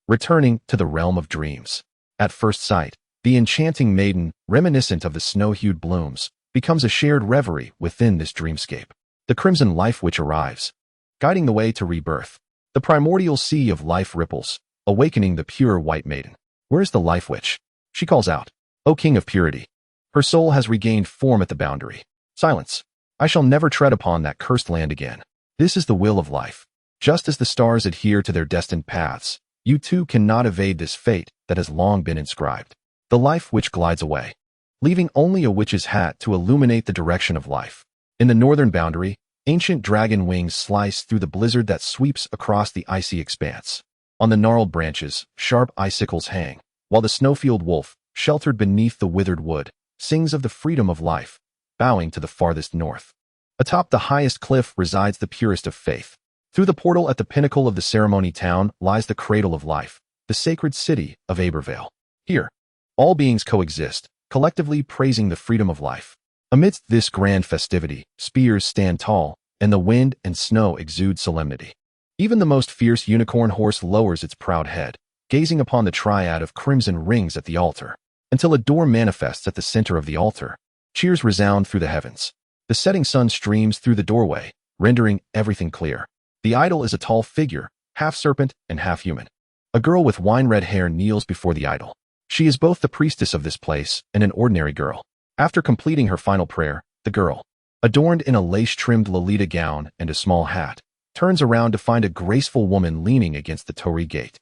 returning to the realm of dreams. At first sight, the enchanting maiden, reminiscent of the snow-hued blooms, becomes a shared reverie within this dreamscape. The crimson life witch arrives, guiding the way to rebirth. The primordial sea of life ripples, awakening the pure white maiden. Where is the life witch? She calls out, O king of purity. Her soul has regained form at the boundary. Silence. I shall never tread upon that cursed land again. This is the will of life. Just as the stars adhere to their destined paths, you too cannot evade this fate that has long been inscribed. The life witch glides away, leaving only a witch's hat to illuminate the direction of life. In the northern boundary, ancient dragon wings slice through the blizzard that sweeps across the icy expanse. On the gnarled branches, sharp icicles hang, while the snowfield wolf, sheltered beneath the withered wood, sings of the freedom of life, bowing to the farthest north. Atop the highest cliff resides the purest of faith. Through the portal at the pinnacle of the ceremony town lies the cradle of life, the sacred city of Abervale. Here, all beings coexist, collectively praising the freedom of life. Amidst this grand festivity, spears stand tall, and the wind and snow exude solemnity. Even the most fierce unicorn horse lowers its proud head, gazing upon the triad of crimson rings at the altar, until a door manifests at the center of the altar. Cheers resound through the heavens. The setting sun streams through the doorway, rendering everything clear. The idol is a tall figure, half serpent and half human. A girl with wine-red hair kneels before the idol. She is both the priestess of this place and an ordinary girl. After completing her final prayer, the girl, adorned in a lace-trimmed Lolita gown and a small hat, turns around to find a graceful woman leaning against the torii gate.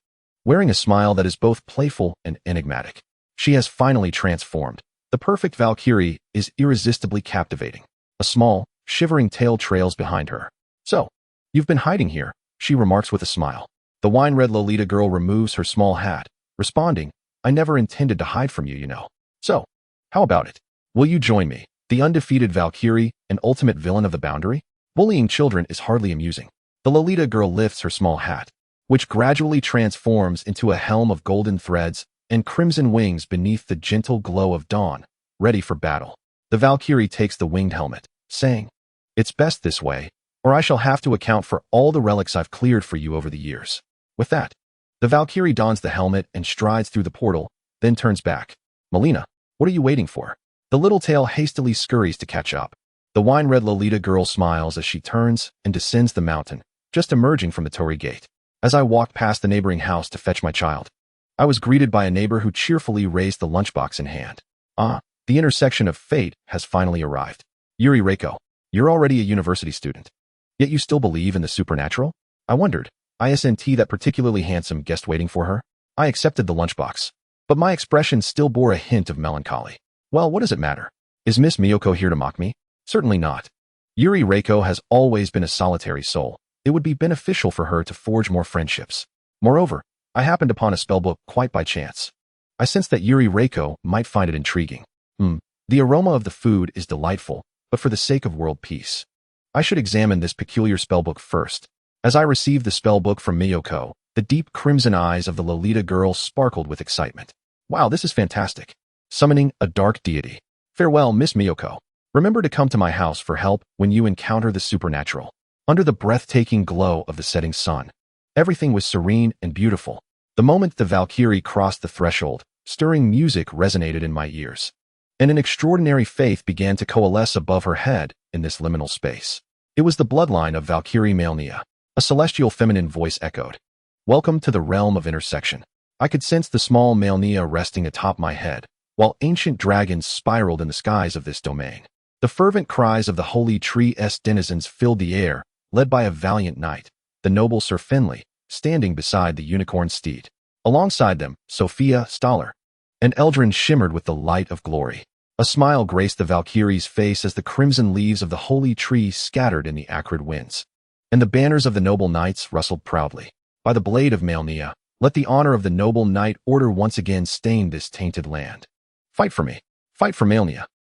Wearing a smile that is both playful and enigmatic, she has finally transformed. The perfect Valkyrie is irresistibly captivating. A small, shivering tail trails behind her. So, you've been hiding here, she remarks with a smile. The wine-red Lolita girl removes her small hat, responding, I never intended to hide from you, you know. So, how about it? Will you join me, the undefeated Valkyrie, an ultimate villain of the boundary? Bullying children is hardly amusing. The Lolita girl lifts her small hat, which gradually transforms into a helm of golden threads and crimson wings beneath the gentle glow of dawn, ready for battle. The Valkyrie takes the winged helmet, saying, It's best this way, or I shall have to account for all the relics I've cleared for you over the years. With that, the Valkyrie dons the helmet and strides through the portal, then turns back. Malenia, what are you waiting for? The little tail hastily scurries to catch up. The wine-red Lolita girl smiles as she turns and descends the mountain, just emerging from the torii gate. As I walked past the neighboring house to fetch my child, I was greeted by a neighbor who cheerfully raised the lunchbox in hand. The intersection of fate has finally arrived. Yuri Reiko, you're already a university student. Yet you still believe in the supernatural? I wondered. Isn't that particularly handsome guest waiting for her? I accepted the lunchbox, but my expression still bore a hint of melancholy. Well, what does it matter? Is Miss Miyoko here to mock me? Certainly not. Yuri Reiko has always been a solitary soul. It would be beneficial for her to forge more friendships. Moreover, I happened upon a spellbook quite by chance. I sensed that Yuri Reiko might find it intriguing. The aroma of the food is delightful, but for the sake of world peace, I should examine this peculiar spellbook first. As I received the spellbook from Miyoko, the deep crimson eyes of the Lolita girl sparkled with excitement. Wow, this is fantastic. Summoning a dark deity. Farewell, Miss Miyoko. Remember to come to my house for help when you encounter the supernatural. Under the breathtaking glow of the setting sun, everything was serene and beautiful. The moment the Valkyrie crossed the threshold, stirring music resonated in my ears, and an extraordinary faith began to coalesce above her head in this liminal space. It was the bloodline of Valkyrie Malenia. A celestial feminine voice echoed. Welcome to the realm of intersection. I could sense the small Malenia resting atop my head, while ancient dragons spiraled in the skies of this domain. The fervent cries of the Haligtree's denizens filled the air, led by a valiant knight, the noble Sir Finley, standing beside the unicorn steed. Alongside them, Sophia Staller and Eldrin shimmered with the light of glory. A smile graced the Valkyrie's face as the crimson leaves of the holy tree scattered in the acrid winds, and the banners of the noble knights rustled proudly. By the blade of Malenia, let the honor of the noble knight order once again stain this tainted land. Fight for me. Fight for Malenia.